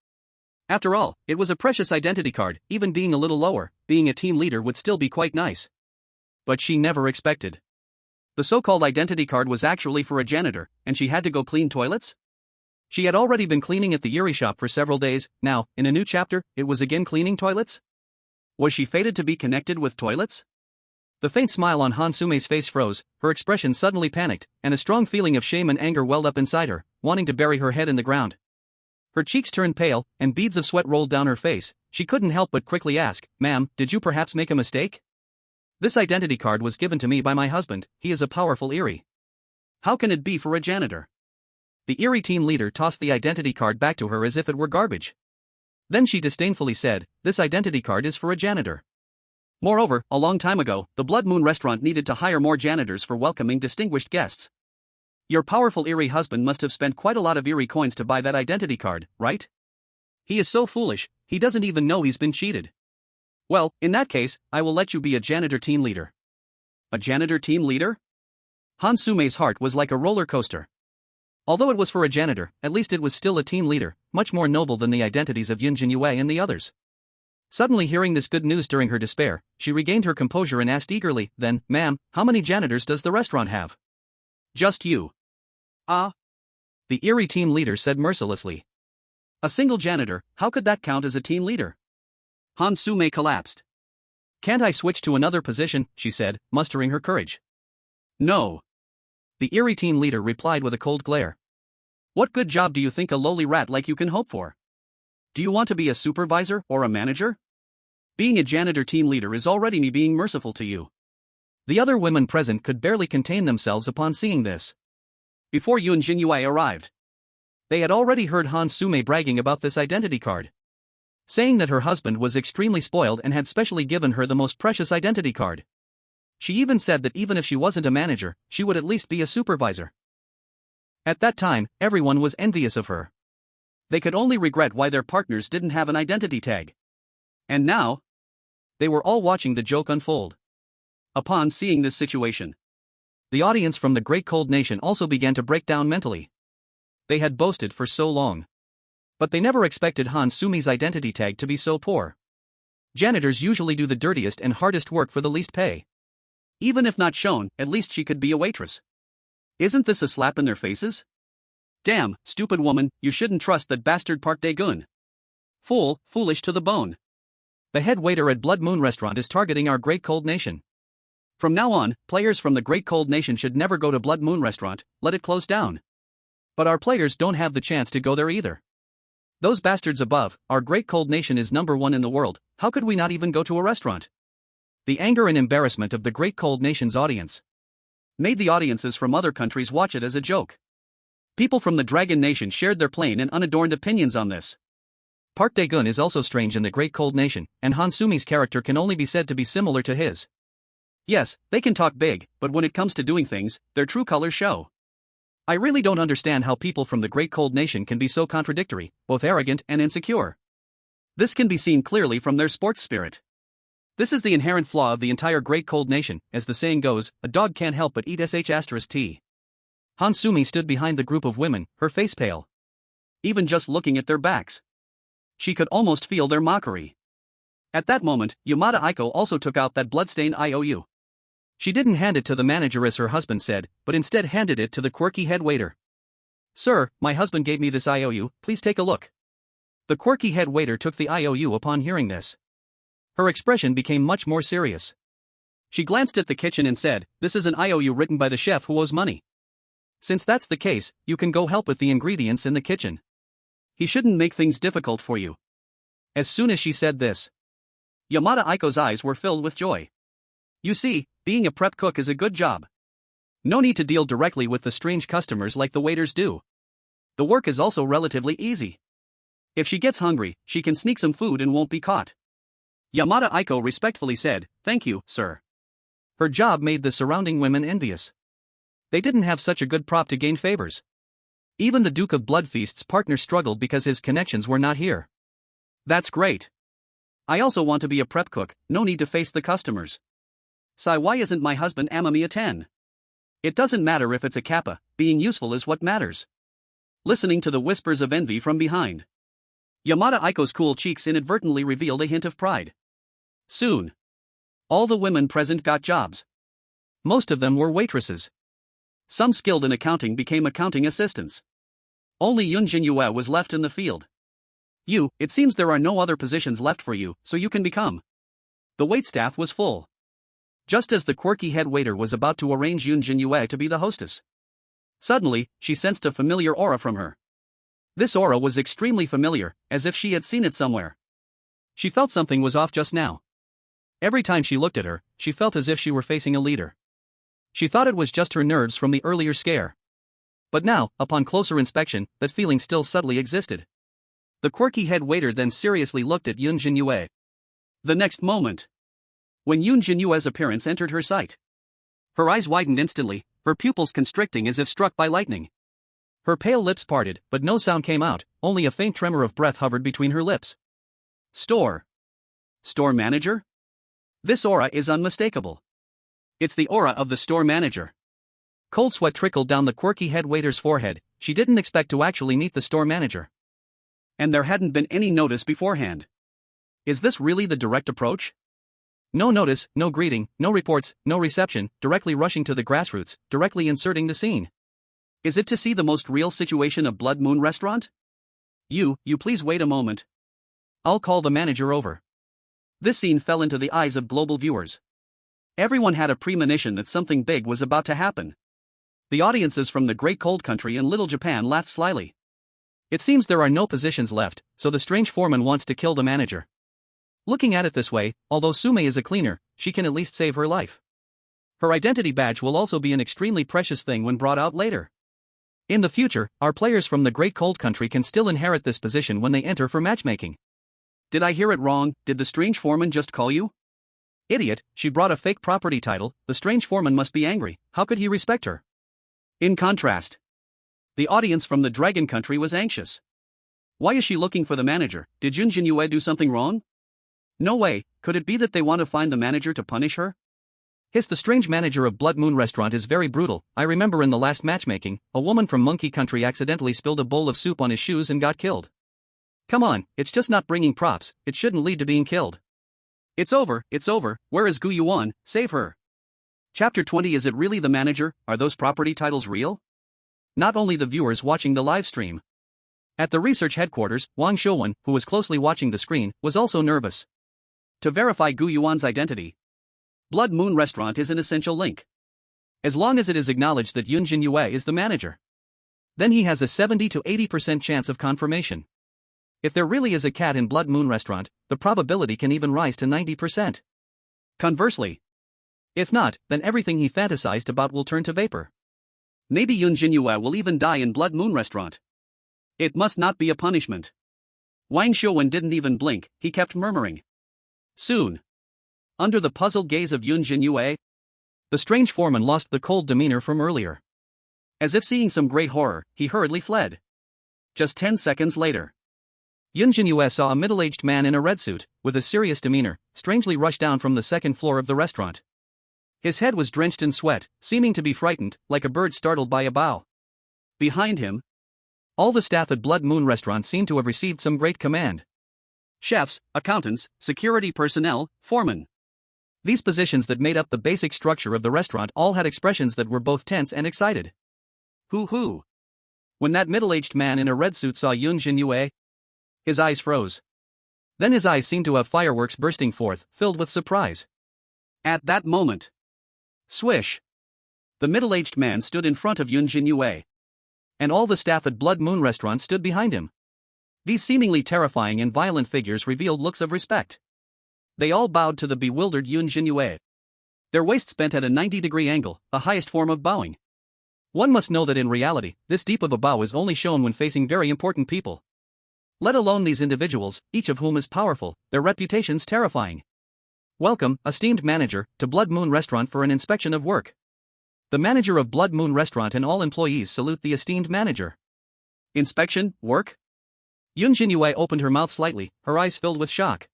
After all, it was a precious identity card. Even being a little lower, being a team leader would still be quite nice. But she never expected the so-called identity card was actually for a janitor, and she had to go clean toilets? She had already been cleaning at the Eerie shop for several days. Now, in a new chapter, it was again cleaning toilets? Was she fated to be connected with toilets? The faint smile on Han Sume's face froze, her expression suddenly panicked, and a strong feeling of shame and anger welled up inside her, wanting to bury her head in the ground. Her cheeks turned pale, and beads of sweat rolled down her face. She couldn't help but quickly ask, "Ma'am, did you perhaps make a mistake? This identity card was given to me by my husband. He is a powerful Eerie. How can it be for a janitor?" The Eerie team leader tossed the identity card back to her as if it were garbage. Then she disdainfully said, "This identity card is for a janitor. Moreover, a long time ago, the Blood Moon Restaurant needed to hire more janitors for welcoming distinguished guests. Your powerful Eerie husband must have spent quite a lot of Eerie coins to buy that identity card, right? He is so foolish, he doesn't even know he's been cheated. Well, in that case, I will let you be a janitor team leader. A janitor team leader? Han Sumei's heart was like a roller coaster. Although it was for a janitor, at least it was still a team leader, much more noble than the identities of Yun Zhenyue and the others. Suddenly hearing this good news during her despair, she regained her composure and asked eagerly, then, ma'am, how many janitors does the restaurant have? Just you. Ah. The Eerie team leader said mercilessly. A single janitor, how could that count as a team leader? Han Sumei collapsed. Can't I switch to another position, she said, mustering her courage. No. The Eerie team leader replied with a cold glare. What good job do you think a lowly rat like you can hope for? Do you want to be a supervisor or a manager? Being a janitor team leader is already me being merciful to you. The other women present could barely contain themselves upon seeing this. Before Yun Zhenyue arrived, they had already heard Han Sumei bragging about this identity card, saying that her husband was extremely spoiled and had specially given her the most precious identity card. She even said that even if she wasn't a manager, she would at least be a supervisor. At that time, everyone was envious of her. They could only regret why their partners didn't have an identity tag. And now, they were all watching the joke unfold. Upon seeing this situation, the audience from the Great Cold Nation also began to break down mentally. They had boasted for so long, but they never expected Han Sumei's identity tag to be so poor. Janitors usually do the dirtiest and hardest work for the least pay. Even if not shown, at least she could be a waitress. Isn't this a slap in their faces? Damn, stupid woman, you shouldn't trust that bastard Park Dae-gun. Foolish to the bone. The head waiter at Blood Moon Restaurant is targeting our Great Cold Nation. From now on, players from the Great Cold Nation should never go to Blood Moon Restaurant, let it close down. But our players don't have the chance to go there either. Those bastards above, our Great Cold Nation is #1 in the world, how could we not even go to a restaurant? The anger and embarrassment of the Great Cold Nation's audience made the audiences from other countries watch it as a joke. People from the Dragon Nation shared their plain and unadorned opinions on this. Park Dae-gun is also strange in the Great Cold Nation, and Han Sumei's character can only be said to be similar to his. Yes, they can talk big, but when it comes to doing things, their true colors show. I really don't understand how people from the Great Cold Nation can be so contradictory, both arrogant and insecure. This can be seen clearly from their sports spirit. This is the inherent flaw of the entire Great Cold Nation, as the saying goes, a dog can't help but eat sh*t. Han Sumei stood behind the group of women, her face pale. Even just looking at their backs, she could almost feel their mockery. At that moment, Yamada Aiko also took out that bloodstained IOU. She didn't hand it to the manager as her husband said, but instead handed it to the quirky head waiter. Sir, my husband gave me this IOU, please take a look. The quirky head waiter took the IOU upon hearing this. Her expression became much more serious. She glanced at the kitchen and said, this is an IOU written by the chef who owes money. Since that's the case, you can go help with the ingredients in the kitchen. He shouldn't make things difficult for you. As soon as she said this, Yamada Aiko's eyes were filled with joy. You see, being a prep cook is a good job. No need to deal directly with the strange customers like the waiters do. The work is also relatively easy. If she gets hungry, she can sneak some food and won't be caught. Yamada Aiko respectfully said, thank you, sir. Her job made the surrounding women envious. They didn't have such a good prop to gain favors. Even the Duke of Bloodfeast's partner struggled because his connections were not here. That's great. I also want to be a prep cook, no need to face the customers. Sai, why isn't my husband Amami a 10? It doesn't matter if it's a kappa, being useful is what matters. Listening to the whispers of envy from behind, Yamada Aiko's cool cheeks inadvertently revealed a hint of pride. Soon, all the women present got jobs. Most of them were waitresses. Some skilled in accounting became accounting assistants. Only Yun Zhenyue was left in the field. It seems there are no other positions left for you, so you can become. The waitstaff was full. Just as the quirky head waiter was about to arrange Yun Zhenyue to be the hostess, suddenly, she sensed a familiar aura from her. This aura was extremely familiar, as if she had seen it somewhere. She felt something was off just now. Every time she looked at her, she felt as if she were facing a leader. She thought it was just her nerves from the earlier scare. But now, upon closer inspection, that feeling still subtly existed. The quirky head waiter then seriously looked at Yun Zhenyue. The next moment, when Yun Zhenyue's appearance entered her sight, Her eyes widened instantly, her pupils constricting as if struck by lightning. Her pale lips parted, but no sound came out, only a faint tremor of breath hovered between her lips. Store manager? This aura is unmistakable. It's the aura of the store manager. Cold sweat trickled down the quirky head waiter's forehead. She didn't expect to actually meet the store manager. And there hadn't been any notice beforehand. Is this really the direct approach? No notice, no greeting, no reports, no reception, directly rushing to the grassroots, directly inserting the scene. Is it to see the most real situation of Blood Moon Restaurant? You please wait a moment. I'll call the manager over. This scene fell into the eyes of global viewers. Everyone had a premonition that something big was about to happen. The audiences from the Great Cold Country and Little Japan laughed slyly. It seems there are no positions left, so the strange foreman wants to kill the manager. Looking at it this way, although Sume is a cleaner, she can at least save her life. Her identity badge will also be an extremely precious thing when brought out later. In the future, our players from the Great Cold Country can still inherit this position when they enter for matchmaking. Did I hear it wrong? Did the strange foreman just call you? Idiot, she brought a fake property title. The strange foreman must be angry. How could he respect her? In contrast, the audience from the Dragon Country was anxious. Why is she looking for the manager? Did Yun Zhenyue do something wrong? No way. Could it be that they want to find the manager to punish her? Hiss, the strange manager of Blood Moon Restaurant is very brutal. I remember in the last matchmaking, a woman from Monkey Country accidentally spilled a bowl of soup on his shoes and got killed. Come on, it's just not bringing props. It shouldn't lead to being killed. It's over. Where is Gu Yuan? Save her. Chapter 20. Is it really the manager? Are those property titles real? Not only the viewers watching the live stream. At the research headquarters, Wang Shouwen, who was closely watching the screen, was also nervous. To verify Gu Yuan's identity, Blood Moon Restaurant is an essential link. As long as it is acknowledged that Yun Zhenyue is the manager, then he has a 70 to 80% chance of confirmation. If there really is a cat in Blood Moon Restaurant, the probability can even rise to 90%. Conversely, if not, then everything he fantasized about will turn to vapor. Maybe Yun Zhenyue will even die in Blood Moon Restaurant. It must not be a punishment. Wang Shouwen didn't even blink, he kept murmuring. Soon. Under the puzzled gaze of Yun Zhenyue, the strange foreman lost the cold demeanor from earlier. As if seeing some great horror, he hurriedly fled. Just 10 seconds later, Yun Zhenyue saw a middle-aged man in a red suit, with a serious demeanor, strangely rush down from the second floor of the restaurant. His head was drenched in sweat, seeming to be frightened, like a bird startled by a bough. Behind him, all the staff at Blood Moon Restaurant seemed to have received some great command. Chefs, accountants, security personnel, foremen. These positions that made up the basic structure of the restaurant all had expressions that were both tense and excited. Hoo-hoo. When that middle-aged man in a red suit saw Yun Zhenyue, his eyes froze. Then his eyes seemed to have fireworks bursting forth, filled with surprise. At that moment, swish! The middle-aged man stood in front of Yun Zhenyue. And all the staff at Blood Moon Restaurant stood behind him. These seemingly terrifying and violent figures revealed looks of respect. They all bowed to the bewildered Yun Zhenyue. Their waists bent at a 90-degree angle, the highest form of bowing. One must know that in reality, this deep of a bow is only shown when facing very important people. Let alone these individuals, each of whom is powerful, their reputations terrifying. Welcome, esteemed manager, to Blood Moon Restaurant for an inspection of work. The manager of Blood Moon Restaurant and all employees salute the esteemed manager. Inspection, work? Yun Zhenyue opened her mouth slightly, her eyes filled with shock.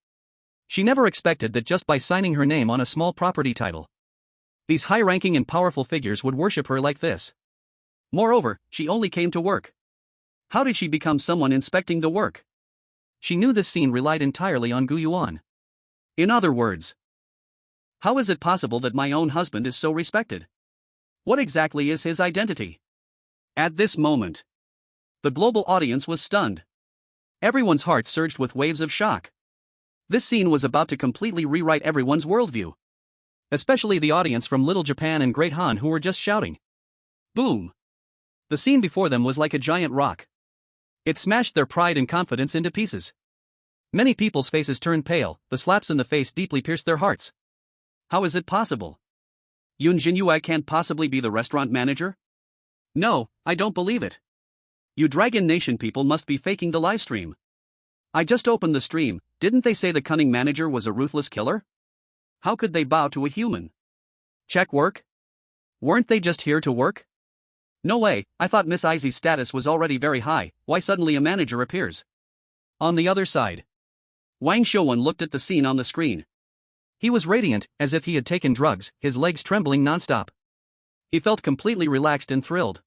She never expected that just by signing her name on a small property title, these high-ranking and powerful figures would worship her like this. Moreover, she only came to work. How did she become someone inspecting the work? She knew this scene relied entirely on Gu Yuan. In other words, how is it possible that my own husband is so respected? What exactly is his identity? At this moment, the global audience was stunned. Everyone's heart surged with waves of shock. This scene was about to completely rewrite everyone's worldview. Especially the audience from Little Japan and Great Han who were just shouting. Boom! The scene before them was like a giant rock. It smashed their pride and confidence into pieces. Many people's faces turned pale, the slaps in the face deeply pierced their hearts. How is it possible? Yun Zhenyue can't possibly be the restaurant manager? No, I don't believe it. You Dragon Nation people must be faking the livestream. I just opened the stream, didn't they say the cunning manager was a ruthless killer? How could they bow to a human? Check work? Weren't they just here to work? No way, I thought Miss Izzy's status was already very high, why suddenly a manager appears? On the other side, Wang Shouwen looked at the scene on the screen. He was radiant, as if he had taken drugs, his legs trembling non-stop. He felt completely relaxed and thrilled.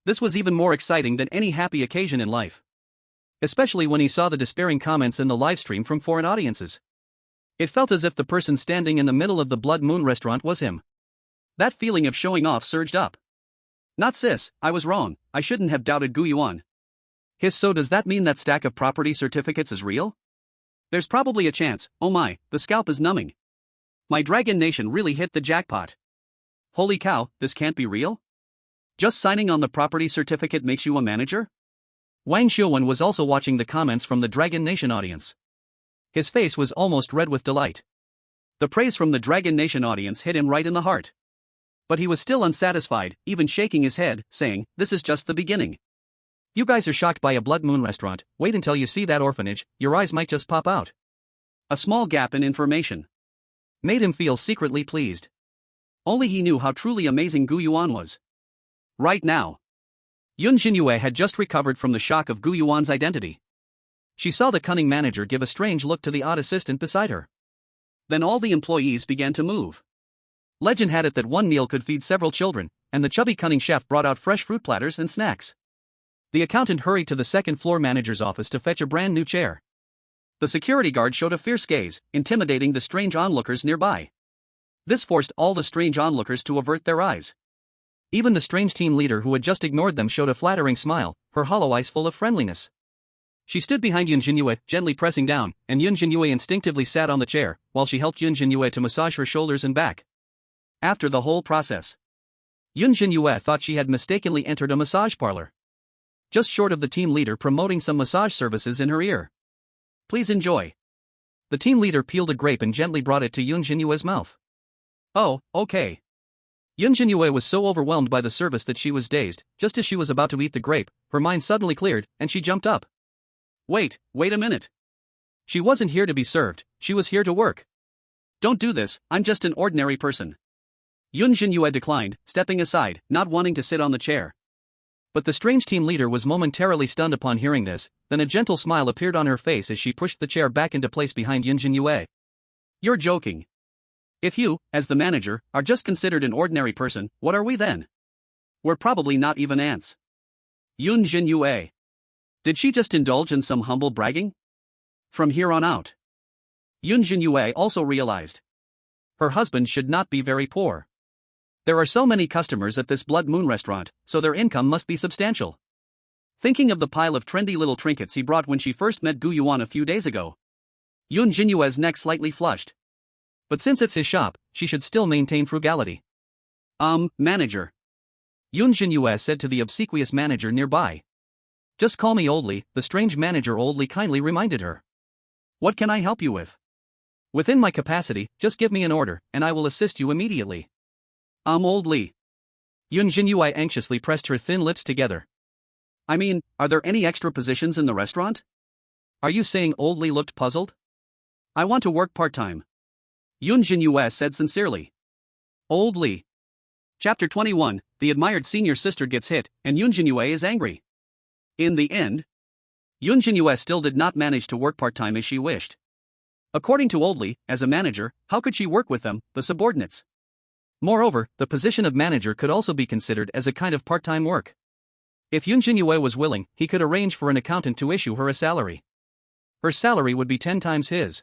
This was even more exciting than any happy occasion in life. Especially when he saw the despairing comments in the livestream from foreign audiences. It felt as if the person standing in the middle of the Blood Moon restaurant was him. That feeling of showing off surged up. Not sis, I was wrong, I shouldn't have doubted Gu Yuan. So does that mean that stack of property certificates is real? There's probably a chance, oh my, the scalp is numbing. My Dragon Nation really hit the jackpot. Holy cow, this can't be real? Just signing on the property certificate makes you a manager? Wang Shouwen was also watching the comments from the Dragon Nation audience. His face was almost red with delight. The praise from the Dragon Nation audience hit him right in the heart. But he was still unsatisfied, even shaking his head, saying, this is just the beginning. You guys are shocked by a Blood Moon restaurant, wait until you see that orphanage, your eyes might just pop out. A small gap in information made him feel secretly pleased. Only he knew how truly amazing Gu Yuan was. Right now, Yun Zhenyue had just recovered from the shock of Gu Yuan's identity. She saw the cunning manager give a strange look to the odd assistant beside her. Then all the employees began to move. Legend had it that one meal could feed several children, and the chubby cunning chef brought out fresh fruit platters and snacks. The accountant hurried to the second-floor manager's office to fetch a brand new chair. The security guard showed a fierce gaze, intimidating the strange onlookers nearby. This forced all the strange onlookers to avert their eyes. Even the strange team leader who had just ignored them showed a flattering smile, her hollow eyes full of friendliness. She stood behind Yun Zhenyue, gently pressing down, and Yun Zhenyue instinctively sat on the chair, while she helped Yun Zhenyue to massage her shoulders and back. After the whole process, Yun Zhenyue thought she had mistakenly entered a massage parlor. Just short of the team leader promoting some massage services in her ear. Please enjoy. The team leader peeled a grape and gently brought it to Yun Zhenyue's mouth. Oh, okay. Yun Zhenyue was so overwhelmed by the service that she was dazed. Just as she was about to eat the grape, her mind suddenly cleared, and she jumped up. Wait a minute. She wasn't here to be served, she was here to work. Don't do this, I'm just an ordinary person. Yun Zhenyue declined, stepping aside, not wanting to sit on the chair. But the strange team leader was momentarily stunned upon hearing this, then a gentle smile appeared on her face as she pushed the chair back into place behind Yun Zhenyue. You're joking. If you, as the manager, are just considered an ordinary person, what are we then? We're probably not even ants. Yun Zhenyue. Did she just indulge in some humble bragging? From here on out, Yun Zhenyue also realized her husband should not be very poor. There are so many customers at this Blood Moon restaurant, so their income must be substantial. Thinking of the pile of trendy little trinkets he brought when she first met Gu Yuan a few days ago, Yun Zhenyue's neck slightly flushed. But since it's his shop, she should still maintain frugality. Manager, Yun Zhenyue said to the obsequious manager nearby. Just call me Oldly, the strange manager Oldly kindly reminded her. What can I help you with? Within my capacity, just give me an order, and I will assist you immediately. Oldly. Yun Zhenyue anxiously pressed her thin lips together. I mean, are there any extra positions in the restaurant? Are you saying Oldly looked puzzled? I want to work part-time, Yun Zhenyue said sincerely. Oldly. Chapter 21, the admired senior sister gets hit, and Yun Zhenyue is angry. In the end, Yun Zhenyue still did not manage to work part-time as she wished. According to Oldly, as a manager, how could she work with them, the subordinates? Moreover, the position of manager could also be considered as a kind of part-time work. If Yun Zhenyue was willing, he could arrange for an accountant to issue her a salary. Her salary would be 10 times his.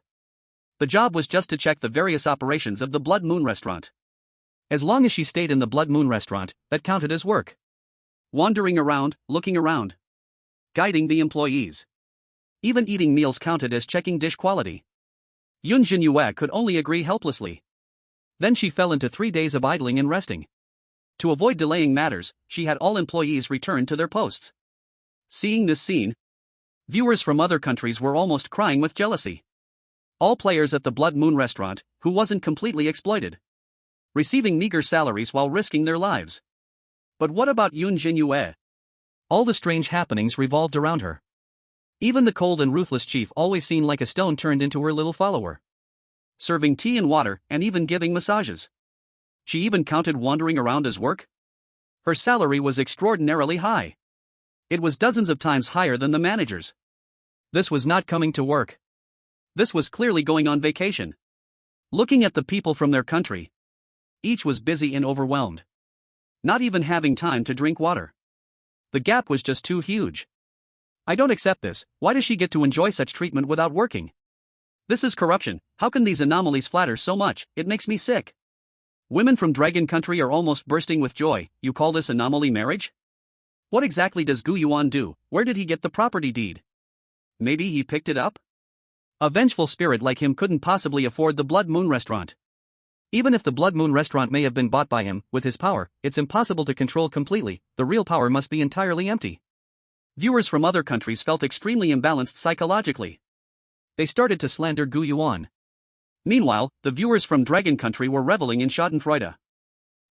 The job was just to check the various operations of the Blood Moon restaurant. As long as she stayed in the Blood Moon restaurant, that counted as work. Wandering around, looking around, guiding the employees. Even eating meals counted as checking dish quality. Yun Zhenyue could only agree helplessly. Then she fell into 3 days of idling and resting. To avoid delaying matters, she had all employees return to their posts. Seeing this scene, viewers from other countries were almost crying with jealousy. All players at the Blood Moon restaurant, who wasn't completely exploited, receiving meager salaries while risking their lives. But what about Yun Zhenyue? All the strange happenings revolved around her. Even the cold and ruthless chief always seemed like a stone turned into her little follower. Serving tea and water, and even giving massages. She even counted wandering around as work. Her salary was extraordinarily high. It was dozens of times higher than the manager's. This was not coming to work. This was clearly going on vacation. Looking at the people from their country. Each was busy and overwhelmed. Not even having time to drink water. The gap was just too huge. I don't accept this. Why does she get to enjoy such treatment without working? This is corruption. How can these anomalies flatter so much? It makes me sick. Women from Dragon Country are almost bursting with joy. You call this anomaly marriage? What exactly does Gu Yuan do? Where did he get the property deed? Maybe he picked it up? A vengeful spirit like him couldn't possibly afford the Blood Moon restaurant. Even if the Blood Moon restaurant may have been bought by him, with his power, it's impossible to control completely. The real power must be entirely empty. Viewers from other countries felt extremely imbalanced psychologically. They started to slander Gu Yuan. Meanwhile, the viewers from Dragon Country were reveling in schadenfreude.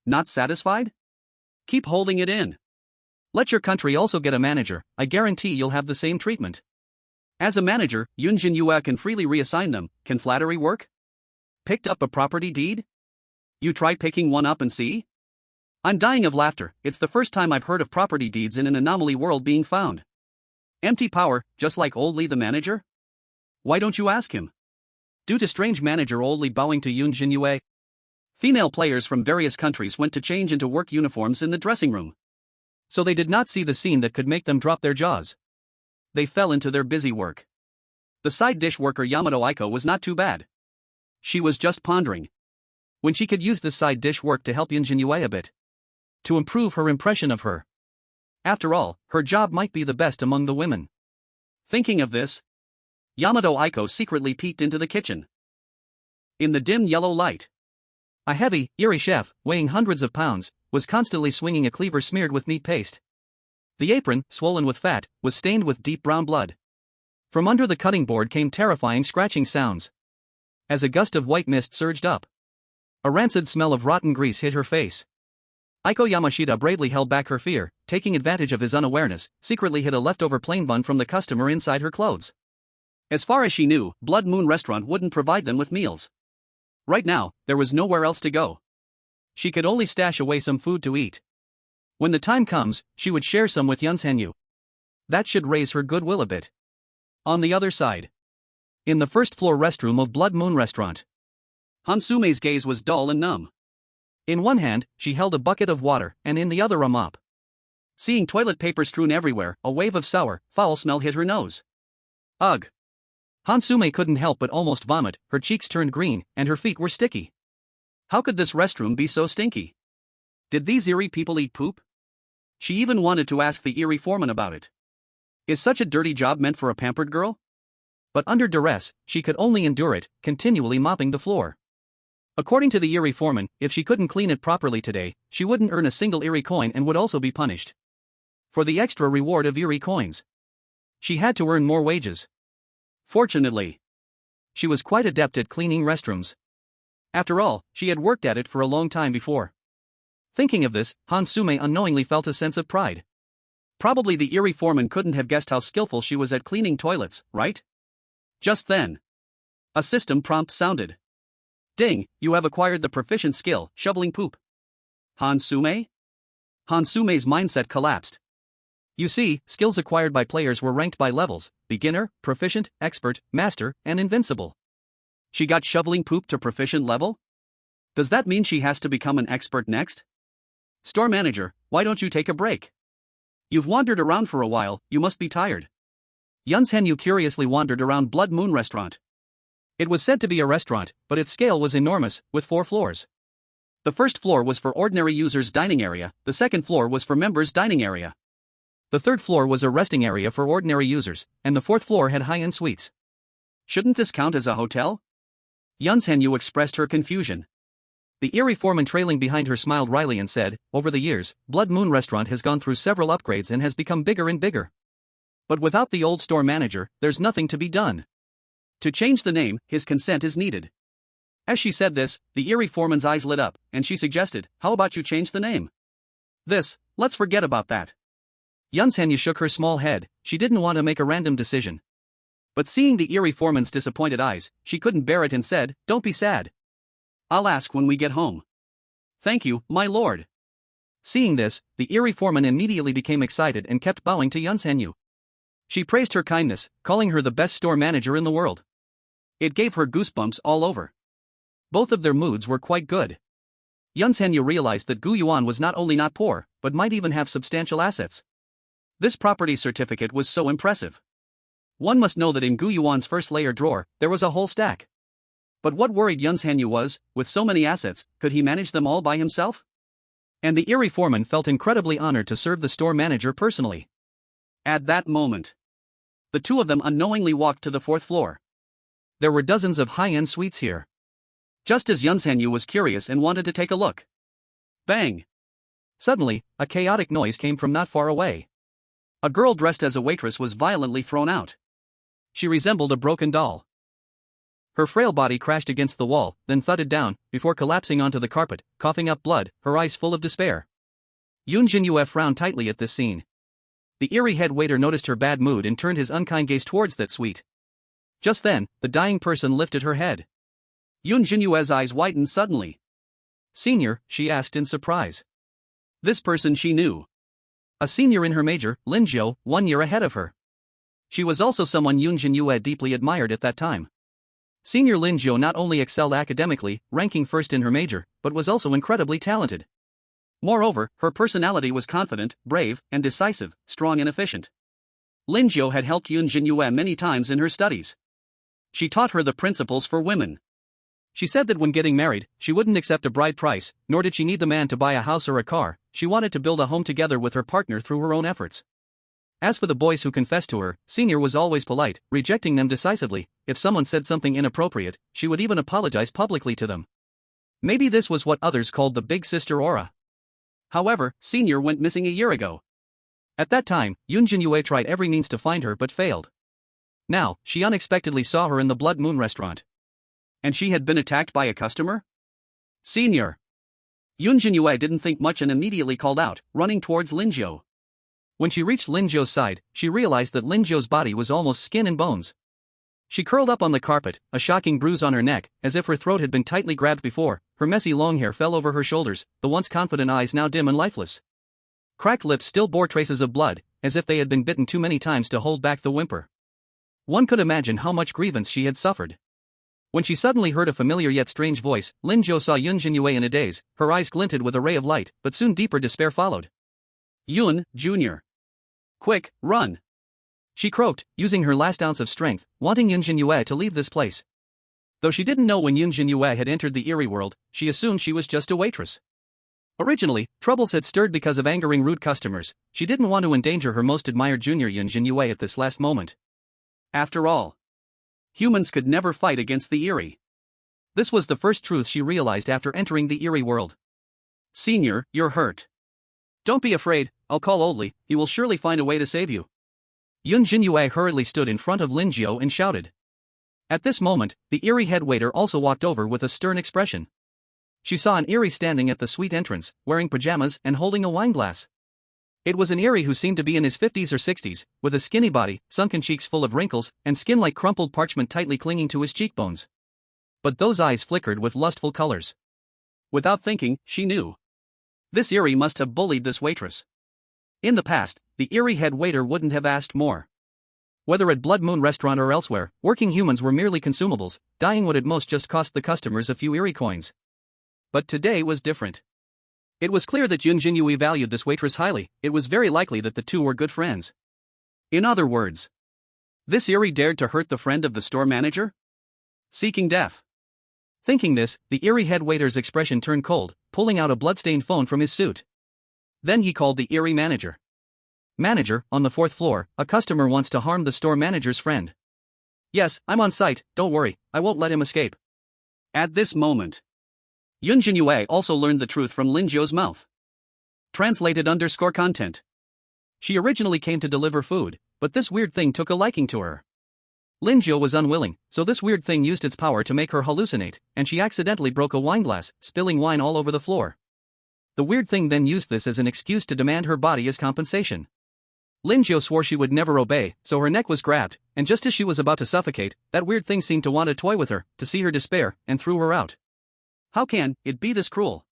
Not satisfied? Keep holding it in. Let your country also get a manager. I guarantee you'll have the same treatment. As a manager, Yun Zhenyue can freely reassign them. Can flattery work? Picked up a property deed? You try picking one up and see? I'm dying of laughter. It's the first time I've heard of property deeds in an anomaly world being found. Empty power, just like Old Lee the manager? Why don't you ask him? Due to strange manager Old Lee bowing to Yun Zhenyue, female players from various countries went to change into work uniforms in the dressing room. So they did not see the scene that could make them drop their jaws. They fell into their busy work. The side dish worker Yamato Aiko was not too bad. She was just pondering when she could use this side dish work to help Yun Zhenyue a bit. To improve her impression of her. After all, her job might be the best among the women. Thinking of this, Yamato Aiko secretly peeked into the kitchen. In the dim yellow light, a heavy, eerie chef, weighing hundreds of pounds, was constantly swinging a cleaver smeared with meat paste. The apron, swollen with fat, was stained with deep brown blood. From under the cutting board came terrifying scratching sounds. As a gust of white mist surged up, a rancid smell of rotten grease hit her face. Aiko Yamashita bravely held back her fear, taking advantage of his unawareness, secretly hid a leftover plain bun from the customer inside her clothes. As far as she knew, Blood Moon restaurant wouldn't provide them with meals. Right now, there was nowhere else to go. She could only stash away some food to eat. When the time comes, she would share some with Yun Zhenyue. That should raise her goodwill a bit. On the other side, in the first-floor restroom of Blood Moon restaurant, Hansume's gaze was dull and numb. In one hand, she held a bucket of water, and in the other a mop. Seeing toilet paper strewn everywhere, a wave of sour, foul smell hit her nose. Ugh! Hansume couldn't help but almost vomit. Her cheeks turned green, and her feet were sticky. How could this restroom be so stinky? Did these Eerie people eat poop? She even wanted to ask the Eerie foreman about it. Is such a dirty job meant for a pampered girl? But under duress, she could only endure it, continually mopping the floor. According to the Eerie foreman, if she couldn't clean it properly today, she wouldn't earn a single Eerie coin and would also be punished. For the extra reward of Eerie coins, she had to earn more wages. Fortunately, she was quite adept at cleaning restrooms. After all, she had worked at it for a long time before. Thinking of this, Hansume unknowingly felt a sense of pride. Probably the Eerie foreman couldn't have guessed how skillful she was at cleaning toilets, right? Just then, a system prompt sounded. Ding, you have acquired the proficient skill, shoveling poop. Hansume? Hansume's mindset collapsed. You see, skills acquired by players were ranked by levels: beginner, proficient, expert, master, and invincible. She got shoveling poop to proficient level? Does that mean she has to become an expert next? Store manager, why don't you take a break? You've wandered around for a while, you must be tired. Yun Zhenyue curiously wandered around Blood Moon restaurant. It was said to be a restaurant, but its scale was enormous, with 4 floors. The first floor was for ordinary users' dining area, the second floor was for members' dining area. The third floor was a resting area for ordinary users, and the fourth floor had high-end suites. Shouldn't this count as a hotel? Yun Zhenyue expressed her confusion. The Eerie foreman trailing behind her smiled wryly and said, over the years, Blood Moon restaurant has gone through several upgrades and has become bigger and bigger. But without the old store manager, there's nothing to be done. To change the name, his consent is needed. As she said this, the Eerie foreman's eyes lit up, and she suggested, how about you change the name? Let's forget about that. Yun Zhenyue shook her small head. She didn't want to make a random decision. But seeing the Eerie foreman's disappointed eyes, she couldn't bear it and said, don't be sad. I'll ask when we get home. Thank you, my lord. Seeing this, the Eerie foreman immediately became excited and kept bowing to Yun Zhenyue. She praised her kindness, calling her the best store manager in the world. It gave her goosebumps all over. Both of their moods were quite good. Yun Zhenyue realized that Gu Yuan was not only not poor, but might even have substantial assets. This property certificate was so impressive. One must know that in Gu Yuan's first layer drawer, there was a whole stack. But what worried Yun Zhenyue was, with so many assets, could he manage them all by himself? And the Eerie foreman felt incredibly honored to serve the store manager personally. At that moment, the two of them unknowingly walked to the fourth floor. There were dozens of high-end suites here. Just as Yun Zhenyue was curious and wanted to take a look. Bang! Suddenly, a chaotic noise came from not far away. A girl dressed as a waitress was violently thrown out. She resembled a broken doll. Her frail body crashed against the wall, then thudded down, before collapsing onto the carpet, coughing up blood, her eyes full of despair. Yun Zhenyue frowned tightly at this scene. The Eerie head waiter noticed her bad mood and turned his unkind gaze towards that suite. Just then, the dying person lifted her head. Yun Zhenyue's eyes widened suddenly. "Senior?" she asked in surprise. This person she knew. A senior in her major, Lin Zhou, 1 year ahead of her. She was also someone Yun Zhenyue deeply admired at that time. Senior Lin Zhou not only excelled academically, ranking first in her major, but was also incredibly talented. Moreover, her personality was confident, brave, and decisive, strong and efficient. Lin Zhou had helped Yun Zhenyue many times in her studies. She taught her the principles for women. She said that when getting married, she wouldn't accept a bride price, nor did she need the man to buy a house or a car. She wanted to build a home together with her partner through her own efforts. As for the boys who confessed to her, Senior was always polite, rejecting them decisively. If someone said something inappropriate, she would even apologize publicly to them. Maybe this was what others called the big sister aura. However, Senior went missing a year ago. At that time, Yun Zhenyue tried every means to find her but failed. Now, she unexpectedly saw her in the Blood Moon restaurant. And she had been attacked by a customer? Senior. Yun Zhenyue didn't think much and immediately called out, running towards Lin Zhou. When she reached Lin Zhou's side, she realized that Lin Zhou's body was almost skin and bones. She curled up on the carpet, a shocking bruise on her neck, as if her throat had been tightly grabbed before. Her messy long hair fell over her shoulders, the once confident eyes now dim and lifeless. Cracked lips still bore traces of blood, as if they had been bitten too many times to hold back the whimper. One could imagine how much grievance she had suffered. When she suddenly heard a familiar yet strange voice, Lin Zhou saw Yun Zhenyue in a daze. Her eyes glinted with a ray of light, but soon deeper despair followed. Yun, Jr. Quick, run! She croaked, using her last ounce of strength, wanting Yun Zhenyue to leave this place. Though she didn't know when Yun Zhenyue had entered the Eerie world, she assumed she was just a waitress. Originally, troubles had stirred because of angering rude customers. She didn't want to endanger her most admired junior Yun Zhenyue at this last moment. After all, humans could never fight against the Eerie. This was the first truth she realized after entering the Eerie world. Senior, you're hurt. Don't be afraid, I'll call Oldly, he will surely find a way to save you. Yun Zhenyue hurriedly stood in front of Lin Zhou and shouted. At this moment, the Eerie head waiter also walked over with a stern expression. She saw an Eerie standing at the suite entrance, wearing pajamas and holding a wine glass. It was an Eerie who seemed to be in his 50s or 60s, with a skinny body, sunken cheeks full of wrinkles, and skin like crumpled parchment tightly clinging to his cheekbones. But those eyes flickered with lustful colors. Without thinking, she knew. This Eerie must have bullied this waitress. In the past, the Eerie head waiter wouldn't have asked more. Whether at Blood Moon restaurant or elsewhere, working humans were merely consumables, dying would at most just cost the customers a few Eerie coins. But today was different. It was clear that Yun Zhenyue valued this waitress highly. It was very likely that the two were good friends. In other words, this Eerie dared to hurt the friend of the store manager? Seeking death. Thinking this, the Eerie head waiter's expression turned cold, pulling out a bloodstained phone from his suit. Then he called the Eerie manager. Manager, on the 4th floor, a customer wants to harm the store manager's friend. Yes, I'm on site, don't worry, I won't let him escape. At this moment, Yun Zhenyue also learned the truth from Lin Zhou's mouth. Translated _content. She originally came to deliver food, but this weird thing took a liking to her. Lin Zhou was unwilling, so this weird thing used its power to make her hallucinate, and she accidentally broke a wine glass, spilling wine all over the floor. The weird thing then used this as an excuse to demand her body as compensation. Lin Zhou swore she would never obey, so her neck was grabbed, and just as she was about to suffocate, that weird thing seemed to want to toy with her, to see her despair, and threw her out. How can it be this cruel?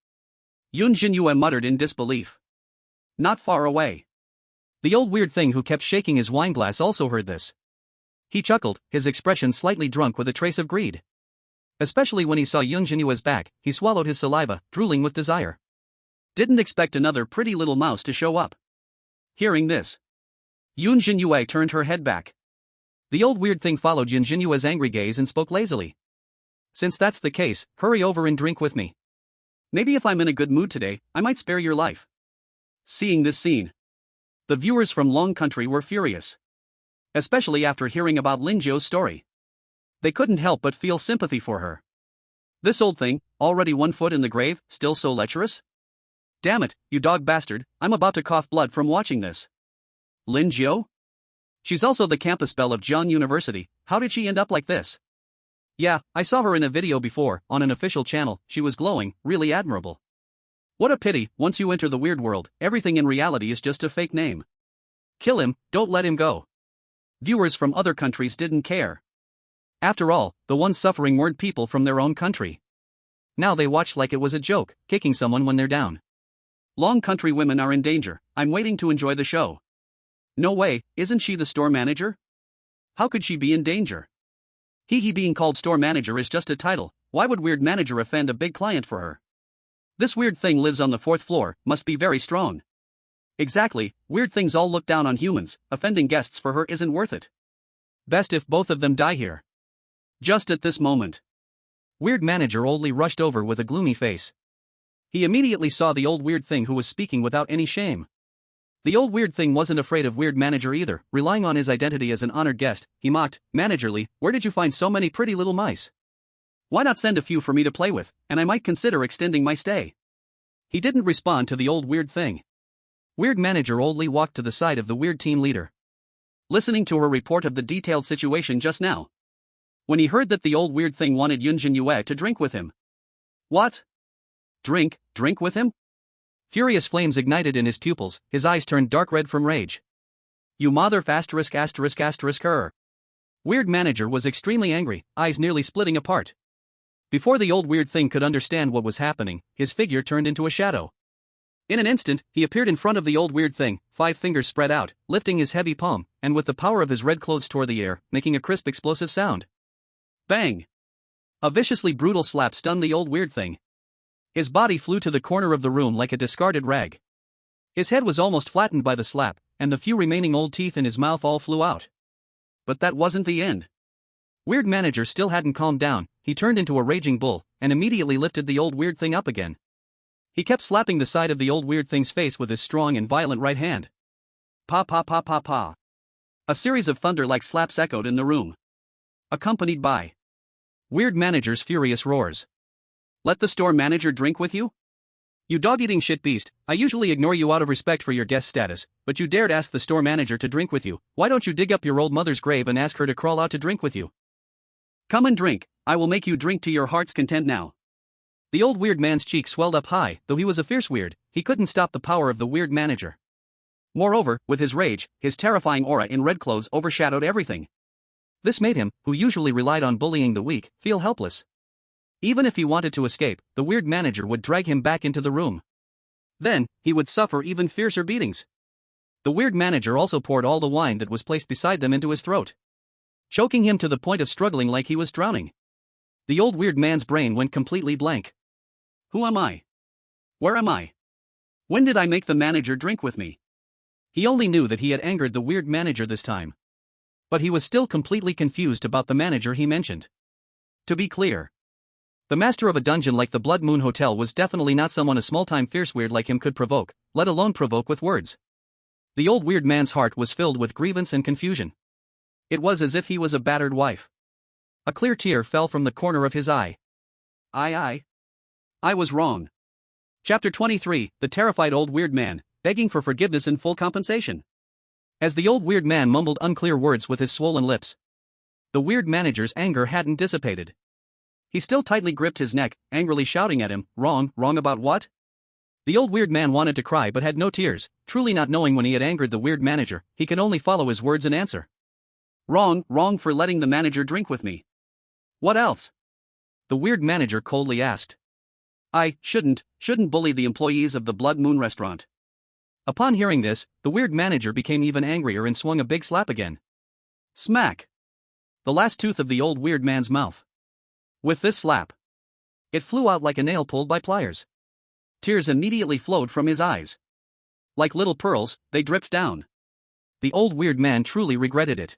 Yun Zhenyue muttered in disbelief. Not far away. The old weird thing who kept shaking his wineglass also heard this. He chuckled, his expression slightly drunk with a trace of greed. Especially when he saw Yun Zhenyue's back, he swallowed his saliva, drooling with desire. Didn't expect another pretty little mouse to show up. Hearing this, Yun Zhenyue turned her head back. The old weird thing followed Yun Zhenyue's angry gaze and spoke lazily. Since that's the case, hurry over and drink with me. Maybe if I'm in a good mood today, I might spare your life. Seeing this scene, the viewers from Long Country were furious. Especially after hearing about Lin Jiu's story. They couldn't help but feel sympathy for her. This old thing, already 1 foot in the grave, still so lecherous? Damn it, you dog bastard, I'm about to cough blood from watching this. Lin Jiu? She's also the campus belle of Jiang University, how did she end up like this? Yeah, I saw her in a video before, on an official channel, she was glowing, really admirable. What a pity, once you enter the weird world, everything in reality is just a fake name. Kill him, don't let him go. Viewers from other countries didn't care. After all, the ones suffering weren't people from their own country. Now they watch like it was a joke, kicking someone when they're down. Long Country women are in danger, I'm waiting to enjoy the show. No way, isn't she the store manager? How could she be in danger? He being called store manager is just a title, why would weird manager offend a big client for her? This weird thing lives on the 4th floor, must be very strong. Exactly, weird things all look down on humans, offending guests for her isn't worth it. Best if both of them die here. Just at this moment, weird manager oldly rushed over with a gloomy face. He immediately saw the old weird thing who was speaking without any shame. The old weird thing wasn't afraid of weird manager either, relying on his identity as an honored guest, he mocked, "Managerly, where did you find so many pretty little mice? Why not send a few for me to play with, and I might consider extending my stay." He didn't respond to the old weird thing. Weird manager oldly walked to the side of the weird team leader. Listening to her report of the detailed situation just now. When he heard that the old weird thing wanted Yun Zhenyue to drink with him. What? Drink with him? Furious flames ignited in his pupils, his eyes turned dark red from rage. You mother ******. Weird manager was extremely angry, eyes nearly splitting apart. Before the old weird thing could understand what was happening, his figure turned into a shadow. In an instant, he appeared in front of the old weird thing, 5 fingers spread out, lifting his heavy palm, and with the power of his red clothes tore the air, making a crisp explosive sound. Bang! A viciously brutal slap stunned the old weird thing. His body flew to the corner of the room like a discarded rag. His head was almost flattened by the slap, and the few remaining old teeth in his mouth all flew out. But that wasn't the end. Weird manager still hadn't calmed down, he turned into a raging bull, and immediately lifted the old weird thing up again. He kept slapping the side of the old weird thing's face with his strong and violent right hand. Pa pa pa pa pa. A series of thunder-like slaps echoed in the room. Accompanied by weird manager's furious roars. Let the store manager drink with you? You dog-eating shit beast, I usually ignore you out of respect for your guest status, but you dared ask the store manager to drink with you, why don't you dig up your old mother's grave and ask her to crawl out to drink with you? Come and drink, I will make you drink to your heart's content now. The old weird man's cheek swelled up high, though he was a fierce weird, he couldn't stop the power of the weird manager. Moreover, with his rage, his terrifying aura in red clothes overshadowed everything. This made him, who usually relied on bullying the weak, feel helpless. Even if he wanted to escape, the weird manager would drag him back into the room. Then, he would suffer even fiercer beatings. The weird manager also poured all the wine that was placed beside them into his throat, choking him to the point of struggling like he was drowning. The old weird man's brain went completely blank. Who am I? Where am I? When did I make the manager drink with me? He only knew that he had angered the weird manager this time. But he was still completely confused about the manager he mentioned. To be clear, the master of a dungeon like the Blood Moon Hotel was definitely not someone a small-time fierce weird like him could provoke, let alone provoke with words. The old weird man's heart was filled with grievance and confusion. It was as if he was a battered wife. A clear tear fell from the corner of his eye. I was wrong. Chapter 23, The Terrified Old Weird Man, Begging for Forgiveness and Full Compensation. As the old weird man mumbled unclear words with his swollen lips, the weird manager's anger hadn't dissipated. He still tightly gripped his neck, angrily shouting at him, wrong about what? The old weird man wanted to cry but had no tears, truly not knowing when he had angered the weird manager, he could only follow his words and answer. Wrong for letting the manager drink with me. What else? The weird manager coldly asked. I shouldn't bully the employees of the Blood Moon restaurant. Upon hearing this, the weird manager became even angrier and swung a big slap again. Smack! The last tooth of the old weird man's mouth. With this slap, it flew out like a nail pulled by pliers. Tears immediately flowed from his eyes. Like little pearls, they dripped down. The old weird man truly regretted it.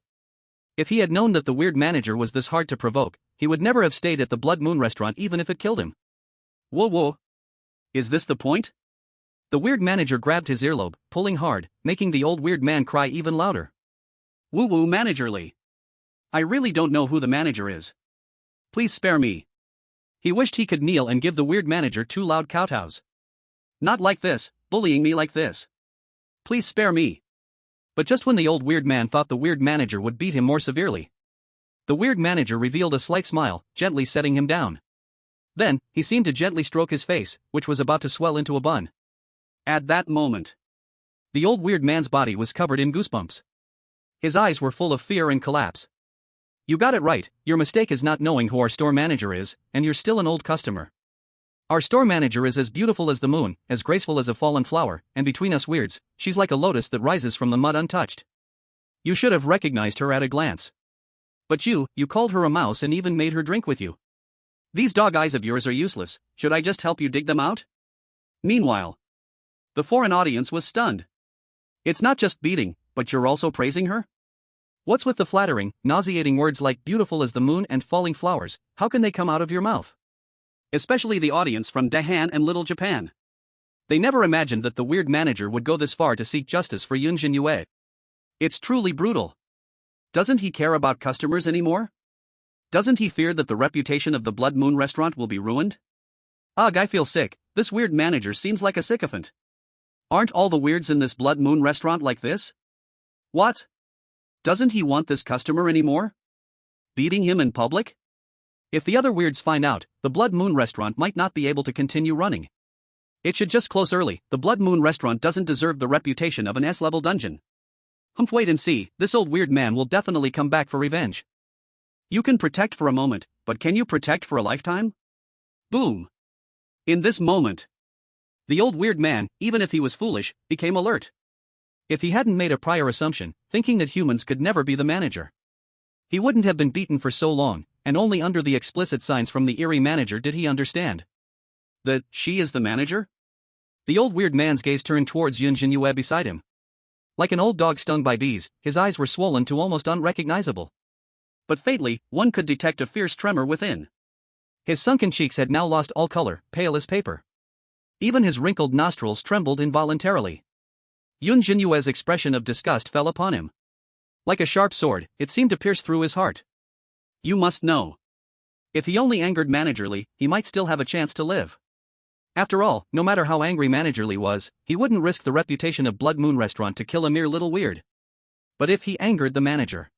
If he had known that the weird manager was this hard to provoke, he would never have stayed at the Blood Moon restaurant even if it killed him. Whoa. Is this the point? The weird manager grabbed his earlobe, pulling hard, making the old weird man cry even louder. Woo managerly. I really don't know who the manager is. Please spare me. He wished he could kneel and give the weird manager 2 loud kowtows. Not like this, bullying me like this. Please spare me. But just when the old weird man thought the weird manager would beat him more severely, the weird manager revealed a slight smile, gently setting him down. Then, he seemed to gently stroke his face, which was about to swell into a bun. At that moment, the old weird man's body was covered in goosebumps. His eyes were full of fear and collapse. You got it right, your mistake is not knowing who our store manager is, and you're still an old customer. Our store manager is as beautiful as the moon, as graceful as a fallen flower, and between us weirds, she's like a lotus that rises from the mud untouched. You should have recognized her at a glance. But you called her a mouse and even made her drink with you. These dog eyes of yours are useless, should I just help you dig them out? Meanwhile, the foreign audience was stunned. It's not just beating, but you're also praising her? What's with the flattering, nauseating words like beautiful as the moon and falling flowers, how can they come out of your mouth? Especially the audience from Dahan and Little Japan. They never imagined that the weird manager would go this far to seek justice for Yun Zhenyue. It's truly brutal. Doesn't he care about customers anymore? Doesn't he fear that the reputation of the Blood Moon restaurant will be ruined? Ugh, I feel sick, this weird manager seems like a sycophant. Aren't all the weirds in this Blood Moon restaurant like this? What? Doesn't he want this customer anymore? Beating him in public? If the other weirds find out, the Blood Moon restaurant might not be able to continue running. It should just close early, the Blood Moon restaurant doesn't deserve the reputation of an S-level dungeon. Wait and see, this old weird man will definitely come back for revenge. You can protect for a moment, but can you protect for a lifetime? Boom. In this moment, the old weird man, even if he was foolish, became alert. If he hadn't made a prior assumption, thinking that humans could never be the manager, he wouldn't have been beaten for so long, and only under the explicit signs from the Eerie manager did he understand. That she is the manager? The old weird man's gaze turned towards Yun Zhenyue beside him. Like an old dog stung by bees, his eyes were swollen to almost unrecognizable. But faintly, one could detect a fierce tremor within. His sunken cheeks had now lost all color, pale as paper. Even his wrinkled nostrils trembled involuntarily. Yun Zhenyue's expression of disgust fell upon him. Like a sharp sword, it seemed to pierce through his heart. You must know. If he only angered Managerly, he might still have a chance to live. After all, no matter how angry Managerly was, he wouldn't risk the reputation of Blood Moon Restaurant to kill a mere little weird. But if he angered the manager,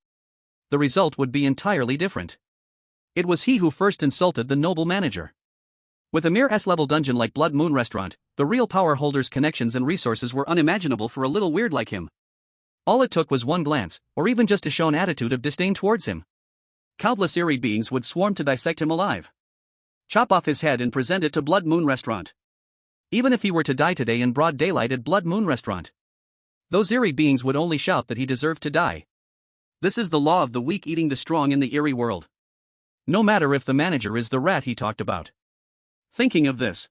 the result would be entirely different. It was he who first insulted the noble manager. With a mere S-level dungeon like Blood Moon Restaurant, the real power holder's connections and resources were unimaginable for a little weird like him. All it took was one glance, or even just a shown attitude of disdain towards him. Countless eerie beings would swarm to dissect him alive. Chop off his head and present it to Blood Moon Restaurant. Even if he were to die today in broad daylight at Blood Moon Restaurant, those eerie beings would only shout that he deserved to die. This is the law of the weak eating the strong in the eerie world. No matter if the manager is the rat he talked about. Thinking of this,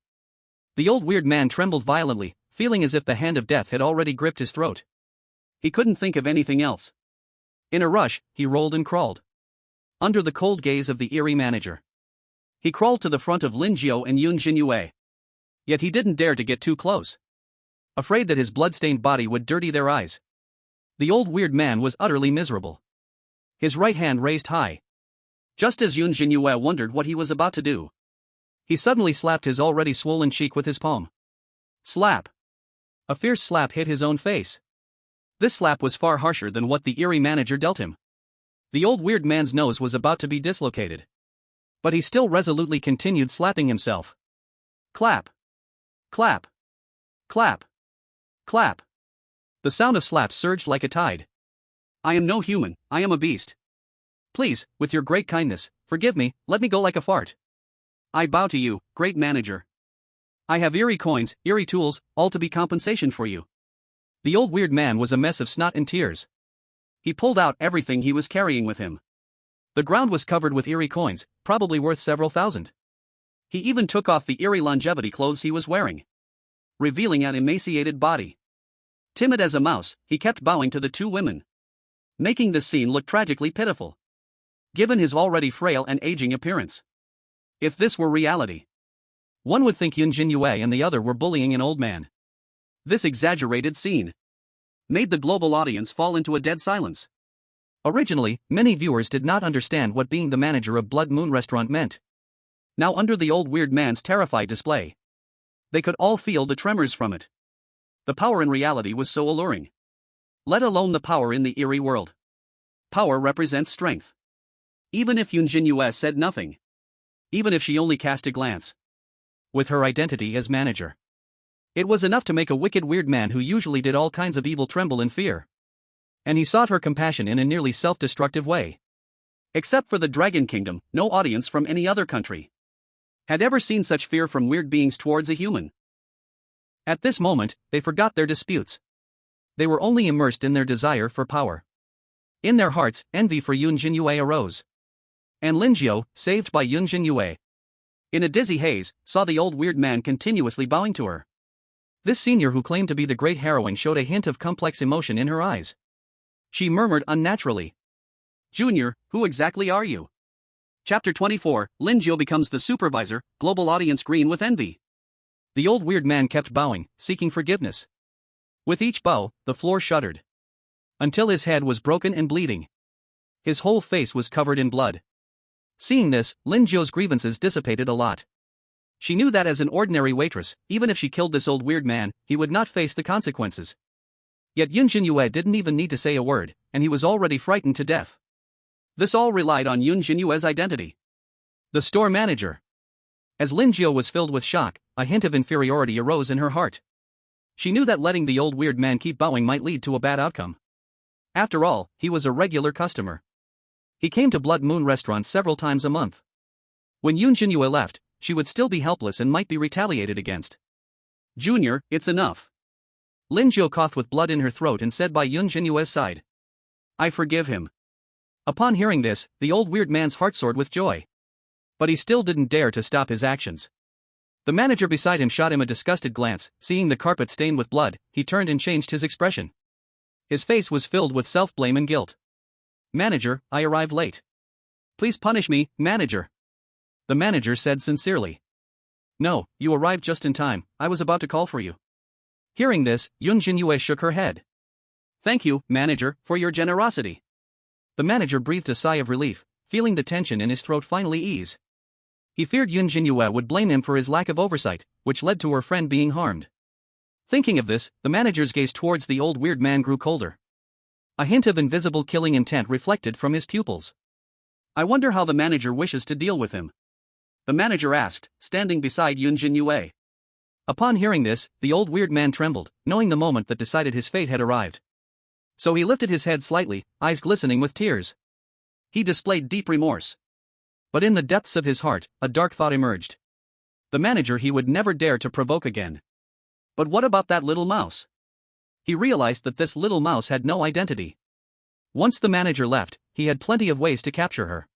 the old weird man trembled violently, feeling as if the hand of death had already gripped his throat. He couldn't think of anything else. In a rush, he rolled and crawled under the cold gaze of the eerie manager. He crawled to the front of Lin Jiao and Yun Zhenyue. Yet he didn't dare to get too close, afraid that his blood-stained body would dirty their eyes. The old weird man was utterly miserable. His right hand raised high. Just as Yun Zhenyue wondered what he was about to do, he suddenly slapped his already swollen cheek with his palm. Slap! A fierce slap hit his own face. This slap was far harsher than what the eerie manager dealt him. The old weird man's nose was about to be dislocated. But he still resolutely continued slapping himself. Clap! Clap! Clap! Clap! The sound of slaps surged like a tide. I am no human, I am a beast. Please, with your great kindness, forgive me, let me go like a fart. I bow to you, great manager. I have eerie coins, eerie tools, all to be compensation for you. The old weird man was a mess of snot and tears. He pulled out everything he was carrying with him. The ground was covered with eerie coins, probably worth several thousand. He even took off the eerie longevity clothes he was wearing, revealing an emaciated body. Timid as a mouse, he kept bowing to the two women, making the scene look tragically pitiful, given his already frail and aging appearance. If this were reality, one would think Yun Zhenyue and the other were bullying an old man. This exaggerated scene made the global audience fall into a dead silence. Originally, many viewers did not understand what being the manager of Blood Moon Restaurant meant. Now, under the old weird man's terrified display, they could all feel the tremors from it. The power in reality was so alluring. Let alone the power in the eerie world. Power represents strength. Even if Yun Zhenyue said nothing, even if she only cast a glance, with her identity as manager, it was enough to make a wicked weird man who usually did all kinds of evil tremble in fear. And he sought her compassion in a nearly self-destructive way. Except for the Dragon Kingdom, no audience from any other country had ever seen such fear from weird beings towards a human. At this moment, they forgot their disputes. They were only immersed in their desire for power. In their hearts, envy for Yun Zhenyue arose. And Linjiu, saved by Yun Zhenyue, in a dizzy haze, saw the old weird man continuously bowing to her. This senior who claimed to be the great heroine showed a hint of complex emotion in her eyes. She murmured unnaturally, "Junior, who exactly are you?" Chapter 24, Linjiu becomes the supervisor, global audience green with envy. The old weird man kept bowing, seeking forgiveness. With each bow, the floor shuddered, until his head was broken and bleeding. His whole face was covered in blood. Seeing this, Linjiu's grievances dissipated a lot. She knew that as an ordinary waitress, even if she killed this old weird man, he would not face the consequences. Yet Yun Zhenyue didn't even need to say a word, and he was already frightened to death. This all relied on Yun Zhenyue's identity. The store manager. As Linjiu was filled with shock, a hint of inferiority arose in her heart. She knew that letting the old weird man keep bowing might lead to a bad outcome. After all, he was a regular customer. He came to Blood Moon Restaurant several times a month. When Yun Zhenyue left, she would still be helpless and might be retaliated against. "Junior, it's enough." Linjiu coughed with blood in her throat and said by Yun Zhenyue's side, "I forgive him." Upon hearing this, the old weird man's heart soared with joy. But he still didn't dare to stop his actions. The manager beside him shot him a disgusted glance. Seeing the carpet stained with blood, he turned and changed his expression. His face was filled with self-blame and guilt. "Manager, I arrived late. Please punish me, manager." The manager said sincerely. "No, you arrived just in time, I was about to call for you." Hearing this, Yun Zhenyue shook her head. "Thank you, manager, for your generosity." The manager breathed a sigh of relief, feeling the tension in his throat finally ease. He feared Yun Zhenyue would blame him for his lack of oversight, which led to her friend being harmed. Thinking of this, the manager's gaze towards the old weird man grew colder. A hint of invisible killing intent reflected from his pupils. "I wonder how the manager wishes to deal with him?" the manager asked, standing beside Yun Zhenyue. Upon hearing this, the old weird man trembled, knowing the moment that decided his fate had arrived. So he lifted his head slightly, eyes glistening with tears. He displayed deep remorse. But in the depths of his heart, a dark thought emerged. The manager he would never dare to provoke again. But what about that little mouse? He realized that this little mouse had no identity. Once the manager left, he had plenty of ways to capture her.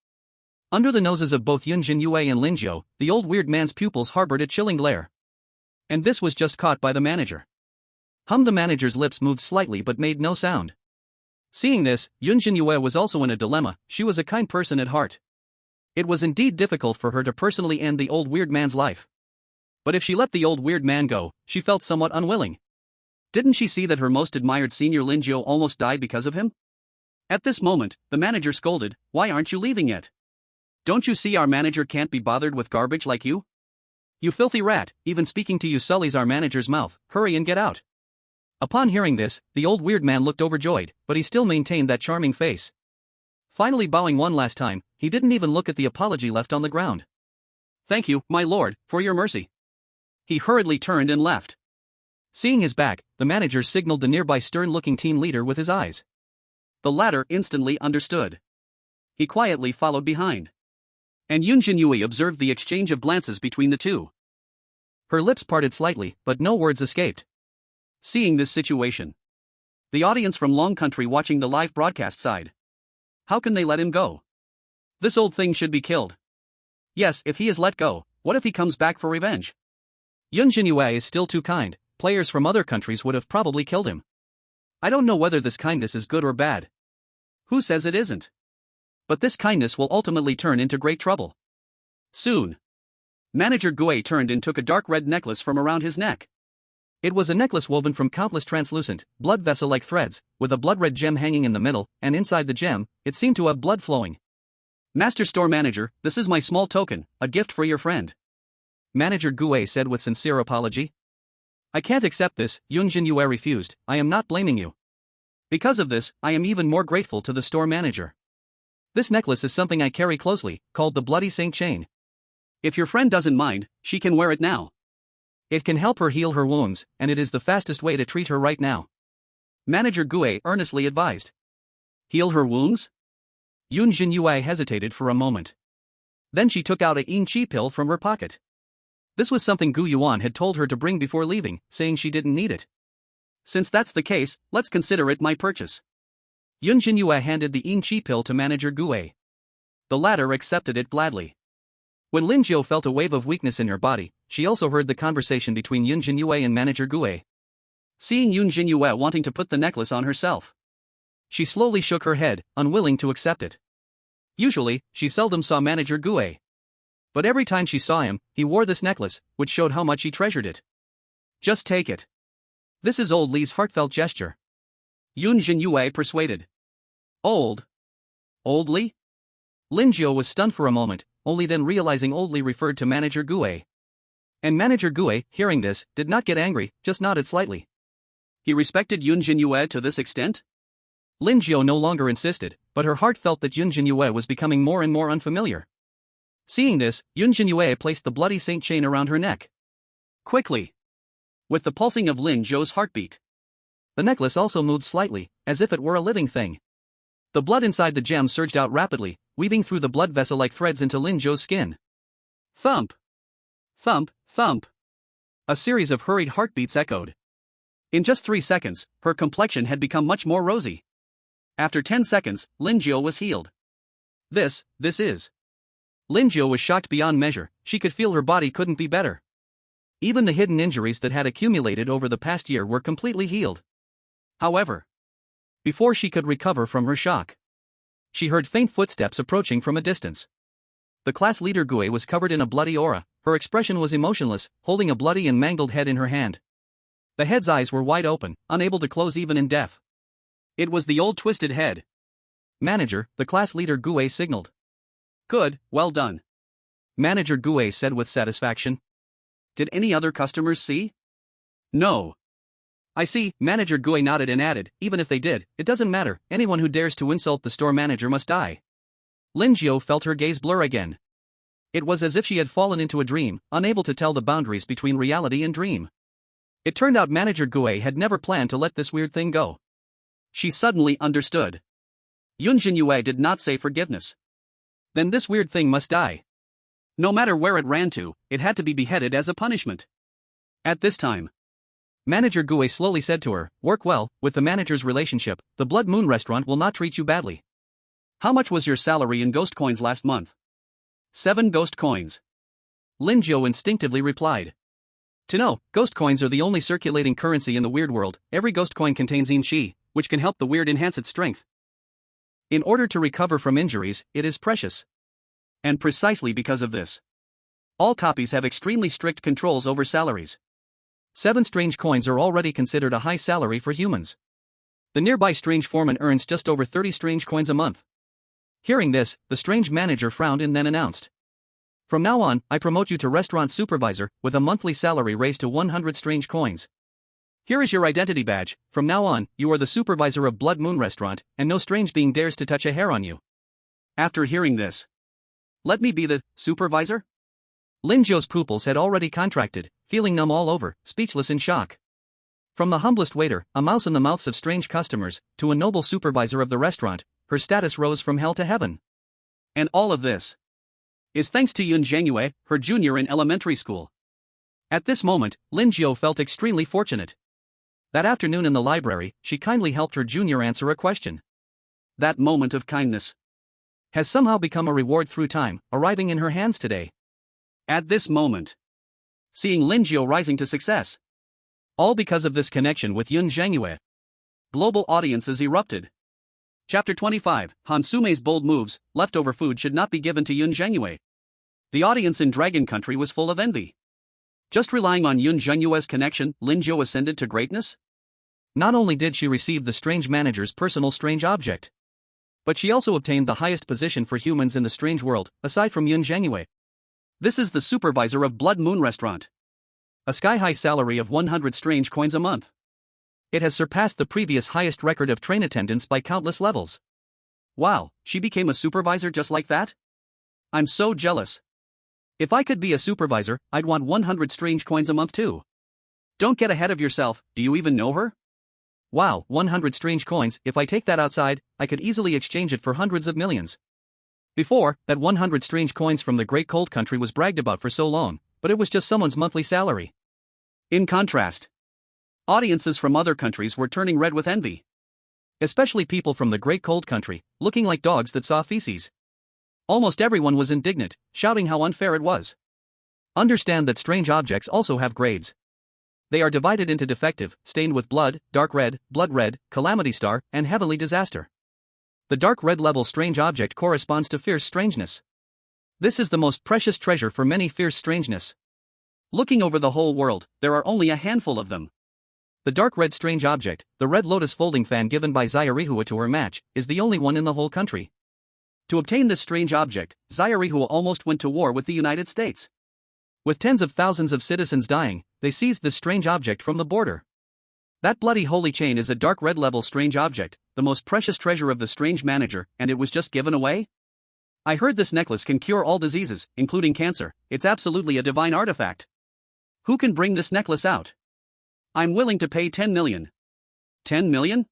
Under the noses of both Yun Zhenyue and Linjiu, the old weird man's pupils harbored a chilling glare. And this was just caught by the manager. The manager's lips moved slightly but made no sound. Seeing this, Yun Zhenyue was also in a dilemma. She was a kind person at heart. It was indeed difficult for her to personally end the old weird man's life. But if she let the old weird man go, she felt somewhat unwilling. Didn't she see that her most admired senior Linjiu almost died because of him? At this moment, the manager scolded, "Why aren't you leaving yet? Don't you see our manager can't be bothered with garbage like you? You filthy rat, even speaking to you sullies our manager's mouth, hurry and get out." Upon hearing this, the old weird man looked overjoyed, but he still maintained that charming face. Finally bowing one last time, he didn't even look at the apology left on the ground. "Thank you, my lord, for your mercy." He hurriedly turned and left. Seeing his back, the manager signaled the nearby stern-looking team leader with his eyes. The latter instantly understood. He quietly followed behind. And Yun Zhenyue observed the exchange of glances between the two. Her lips parted slightly, but no words escaped. Seeing this situation, the audience from Long Country watching the live broadcast sighed. How can they let him go? This old thing should be killed. Yes, if he is let go, what if he comes back for revenge? Yun Zhenyue is still too kind. Players from other countries would have probably killed him. I don't know whether this kindness is good or bad. Who says it isn't? But this kindness will ultimately turn into great trouble. Soon, Manager Gu turned and took a dark red necklace from around his neck. It was a necklace woven from countless translucent, blood vessel-like threads, with a blood-red gem hanging in the middle, and inside the gem, it seemed to have blood flowing. Master Store Manager, this is my small token, a gift for your friend. Manager Gu said with sincere apology. I can't accept this, Yun Zhenyue refused. I am not blaming you. Because of this, I am even more grateful to the store manager. This necklace is something I carry closely, called the Bloody Saint Chain. If your friend doesn't mind, she can wear it now. It can help her heal her wounds, and it is the fastest way to treat her right now. Manager Gu earnestly advised. Heal her wounds? Yun Zhenyue hesitated for a moment. Then she took out a yin chi pill from her pocket. This was something Gu Yuan had told her to bring before leaving, saying she didn't need it. Since that's the case, let's consider it my purchase. Yun Zhenyue handed the yin chi pill to Manager Gu. The latter accepted it gladly. When Lin Jiao felt a wave of weakness in her body, she also heard the conversation between Yun Zhenyue and Manager Gu. Seeing Yun Zhenyue wanting to put the necklace on herself, she slowly shook her head, unwilling to accept it. Usually, she seldom saw Manager Gu. But every time she saw him, he wore this necklace, which showed how much he treasured it. Just take it. This is Old Li's heartfelt gesture. Yun Zhenyue persuaded. Old Li? Lin Jiao was stunned for a moment, only then realizing Old Li referred to Manager Gu. And Manager Gu, hearing this, did not get angry, just nodded slightly. He respected Yun Zhenyue to this extent? Lin Jiao no longer insisted, but her heart felt that Yun Zhenyue was becoming more and more unfamiliar. Seeing this, Yun Zhenyue placed the Bloody Saint chain around her neck. Quickly. With the pulsing of Lin Jiao's heartbeat. The necklace also moved slightly, as if it were a living thing. The blood inside the gem surged out rapidly, weaving through the blood vessel-like threads into Lin Jiao's skin. Thump! Thump, thump. A series of hurried heartbeats echoed. In just 3 seconds, her complexion had become much more rosy. After 10 seconds, Lin Jiao was healed. This is. Lin Jiao was shocked beyond measure, she could feel her body couldn't be better. Even the hidden injuries that had accumulated over the past year were completely healed. However, before she could recover from her shock, she heard faint footsteps approaching from a distance. The class leader Gu was covered in a bloody aura, her expression was emotionless, holding a bloody and mangled head in her hand. The head's eyes were wide open, unable to close even in death. It was the old twisted head. Manager, the class leader Gu signaled. Good, well done. Manager Gu said with satisfaction. Did any other customers see? No. I see, Manager Gu nodded and added, even if they did, it doesn't matter, anyone who dares to insult the store manager must die. Lin Jiao felt her gaze blur again. It was as if she had fallen into a dream, unable to tell the boundaries between reality and dream. It turned out Manager Gu had never planned to let this weird thing go. She suddenly understood. Yun Zhenyue did not say forgiveness. Then this weird thing must die. No matter where it ran to, it had to be beheaded as a punishment. At this time, Manager Gu slowly said to her, work well, with the manager's relationship, the Blood Moon restaurant will not treat you badly. How much was your salary in ghost coins last month? 7 ghost coins. Lin Jiao instinctively replied. To know, ghost coins are the only circulating currency in the weird world, every ghost coin contains yin chi, which can help the weird enhance its strength. In order to recover from injuries, it is precious. And precisely because of this, all copies have extremely strict controls over salaries. 7 strange coins are already considered a high salary for humans. The nearby strange foreman earns just over 30 strange coins a month. Hearing this, the strange manager frowned and then announced. From now on, I promote you to restaurant supervisor, with a monthly salary raised to 100 strange coins. Here is your identity badge, from now on, you are the supervisor of Blood Moon Restaurant, and no strange being dares to touch a hair on you. After hearing this, let me be the supervisor? Lin Jiao's pupils had already contracted, feeling numb all over, speechless in shock. From the humblest waiter, a mouse in the mouths of strange customers, to a noble supervisor of the restaurant, her status rose from hell to heaven. And all of this is thanks to Yun Zhenyue, her junior in elementary school. At this moment, Lin Jiu felt extremely fortunate. That afternoon in the library, she kindly helped her junior answer a question. That moment of kindness has somehow become a reward through time, arriving in her hands today. At this moment, seeing Lin Jiu rising to success. All because of this connection with Yun Zhenyue. Global audiences erupted. Chapter 25, Han Sumei's bold moves, leftover food should not be given to Yun Zhenyue. The audience in Dragon Country was full of envy. Just relying on Yun Zhenyue's connection, Lin Jiu ascended to greatness? Not only did she receive the strange manager's personal strange object, but she also obtained the highest position for humans in the strange world, aside from Yun Zhenyue. This is the supervisor of Blood Moon Restaurant. A sky-high salary of 100 strange coins a month. It has surpassed the previous highest record of train attendance by countless levels. Wow, she became a supervisor just like that? I'm so jealous. If I could be a supervisor, I'd want 100 strange coins a month too. Don't get ahead of yourself, do you even know her? Wow, 100 strange coins, if I take that outside, I could easily exchange it for hundreds of millions. Before, that 100 strange coins from the Great Cold Country was bragged about for so long, but it was just someone's monthly salary. In contrast, audiences from other countries were turning red with envy. Especially people from the Great Cold Country, looking like dogs that saw feces. Almost everyone was indignant, shouting how unfair it was. Understand that strange objects also have grades. They are divided into defective, stained with blood, dark red, blood red, calamity star, and heavenly disaster. The dark red level strange object corresponds to fierce strangeness. This is the most precious treasure for many fierce strangeness. Looking over the whole world, there are only a handful of them. The dark red strange object, the red lotus folding fan given by Xiarihua to her match, is the only one in the whole country. To obtain this strange object, Xiarihua almost went to war with the United States. With tens of thousands of citizens dying, they seized this strange object from the border. That bloody holy chain is a dark red level strange object, the most precious treasure of the strange manager, and it was just given away? I heard this necklace can cure all diseases, including cancer. It's absolutely a divine artifact. Who can bring this necklace out? I'm willing to pay 10 million. 10 million?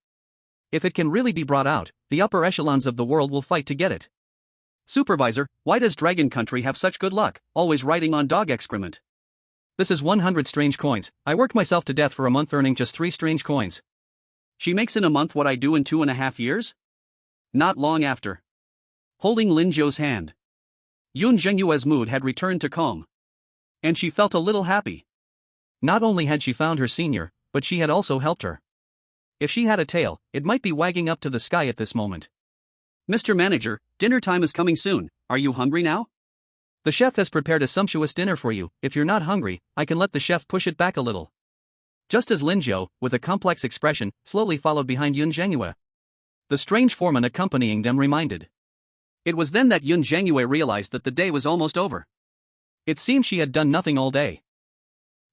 If it can really be brought out, the upper echelons of the world will fight to get it. Supervisor, why does Dragon Country have such good luck, always riding on dog excrement? This is 100 strange coins. I worked myself to death for a month earning just 3 strange coins. She makes in a month what I do in 2.5 years? Not long after. Holding Lin Jiu's hand, Yun Zhenyue's mood had returned to calm. And she felt a little happy. Not only had she found her senior, but she had also helped her. If she had a tail, it might be wagging up to the sky at this moment. Mr. Manager, dinner time is coming soon. Are you hungry now? The chef has prepared a sumptuous dinner for you. If you're not hungry, I can let the chef push it back a little. Just as Lin Jiu, with a complex expression, slowly followed behind Yun Zhenyue. The strange foreman accompanying them reminded. It was then that Yun Zhenyue realized that the day was almost over. It seemed she had done nothing all day.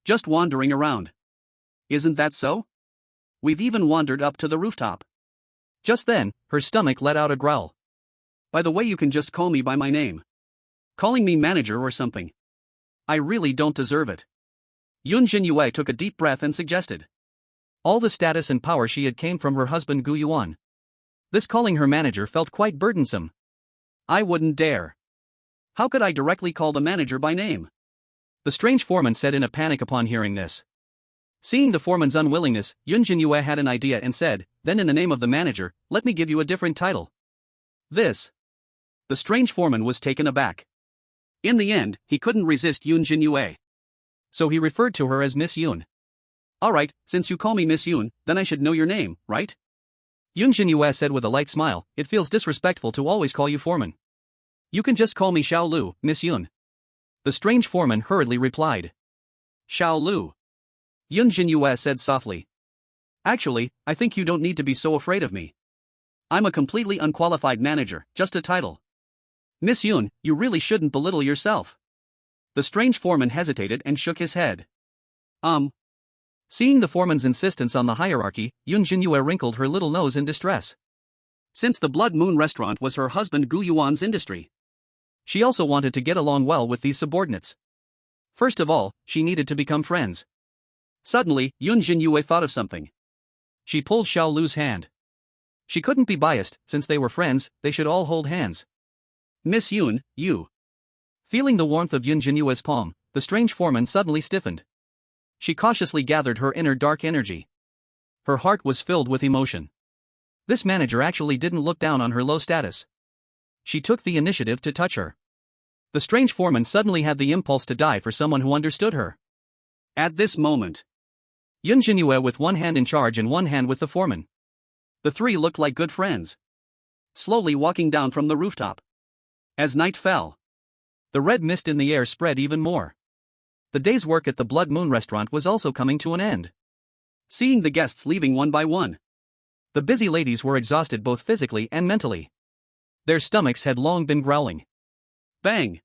Just wandering around. Isn't that so? We've even wandered up to the rooftop. Just then, her stomach let out a growl. By the way, you can just call me by my name. Calling me manager or something. I really don't deserve it. Yun Zhenyue took a deep breath and suggested. All the status and power she had came from her husband Gu Yuan. This calling her manager felt quite burdensome. I wouldn't dare. How could I directly call the manager by name? The strange foreman said in a panic upon hearing this. Seeing the foreman's unwillingness, Yun Zhenyue had an idea and said, then in the name of the manager, let me give you a different title. This. The strange foreman was taken aback. In the end, he couldn't resist Yun Zhenyue. So he referred to her as Miss Yun. Alright, since you call me Miss Yun, then I should know your name, right? Yun Zhenyue said with a light smile, it feels disrespectful to always call you foreman. You can just call me Xiao Lu, Miss Yun. The strange foreman hurriedly replied. Xiao Lu. Yun Zhenyue said softly. Actually, I think you don't need to be so afraid of me. I'm a completely unqualified manager, just a title. Miss Yun, you really shouldn't belittle yourself. The strange foreman hesitated and shook his head. Seeing the foreman's insistence on the hierarchy, Yun Zhenyue wrinkled her little nose in distress. Since the Blood Moon restaurant was her husband Gu Yuan's industry, she also wanted to get along well with these subordinates. First of all, she needed to become friends. Suddenly, Yun Zhenyue thought of something. She pulled Xiao Lu's hand. She couldn't be biased, since they were friends, they should all hold hands. Miss Yun, you. Feeling the warmth of Yun Zhenyue's palm, the strange foreman suddenly stiffened. She cautiously gathered her inner dark energy. Her heart was filled with emotion. This manager actually didn't look down on her low status. She took the initiative to touch her. The strange foreman suddenly had the impulse to die for someone who understood her. At this moment, Yun Zhenyue with one hand in charge and one hand with the foreman. The three looked like good friends, slowly walking down from the rooftop. As night fell, the red mist in the air spread even more. The day's work at the Blood Moon restaurant was also coming to an end. Seeing the guests leaving one by one, the busy ladies were exhausted both physically and mentally. Their stomachs had long been growling. Bang!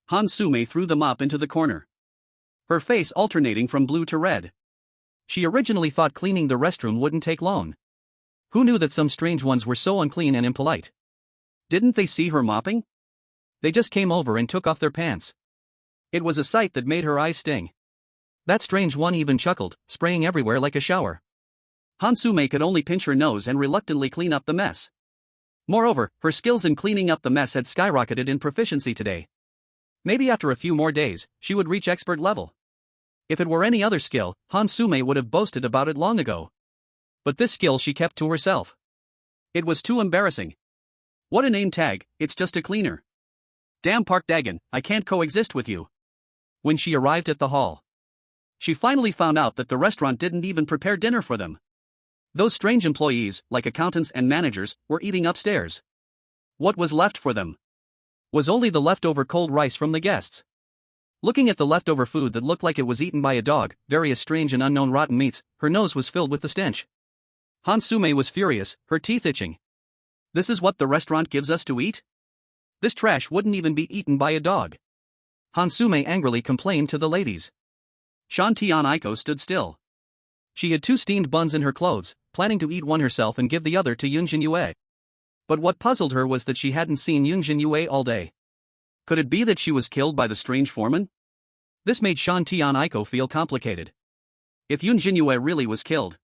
Han Sume threw the mop into the corner, her face alternating from blue to red. She originally thought cleaning the restroom wouldn't take long. Who knew that some strange ones were so unclean and impolite? Didn't they see her mopping? They just came over and took off their pants. It was a sight that made her eyes sting. That strange one even chuckled, spraying everywhere like a shower. Han Sume could only pinch her nose and reluctantly clean up the mess. Moreover, her skills in cleaning up the mess had skyrocketed in proficiency today. Maybe after a few more days, she would reach expert level. If it were any other skill, Han Sume would have boasted about it long ago. But this skill she kept to herself. It was too embarrassing. What a name tag, it's just a cleaner. Damn Park Dagon, I can't coexist with you. When she arrived at the hall, she finally found out that the restaurant didn't even prepare dinner for them. Those strange employees, like accountants and managers, were eating upstairs. What was left for them was only the leftover cold rice from the guests. Looking at the leftover food that looked like it was eaten by a dog, various strange and unknown rotten meats, her nose was filled with the stench. Han Sume was furious, her teeth itching. This is what the restaurant gives us to eat? This trash wouldn't even be eaten by a dog. Han Sume angrily complained to the ladies. Shantian Aiko stood still. She had 2 steamed buns in her clothes, planning to eat one herself and give the other to Yun Zhenyue. But what puzzled her was that she hadn't seen Yun Zhenyue all day. Could it be that she was killed by the strange foreman? This made Shantian Aiko feel complicated. If Yun Zhenyue really was killed,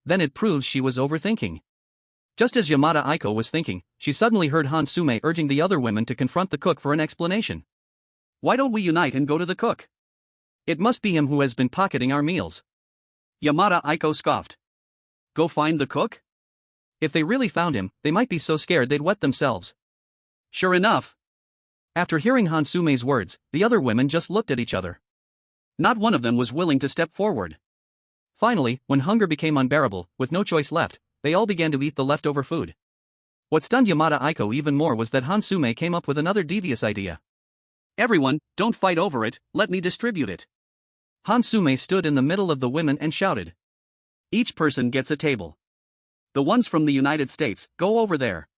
then it proves she was overthinking. Just as Yamada Aiko was thinking, she suddenly heard Han Sume urging the other women to confront the cook for an explanation. Why don't we unite and go to the cook? It must be him who has been pocketing our meals. Yamada Aiko scoffed. Go find the cook? If they really found him, they might be so scared they'd wet themselves. Sure enough. After hearing Han Sume's words, the other women just looked at each other. Not one of them was willing to step forward. Finally, when hunger became unbearable, with no choice left, they all began to eat the leftover food. What stunned Yamada Aiko even more was that Han Sume came up with another devious idea. Everyone, don't fight over it, let me distribute it. Han Sume stood in the middle of the women and shouted. Each person gets a table. The ones from the United States, go over there.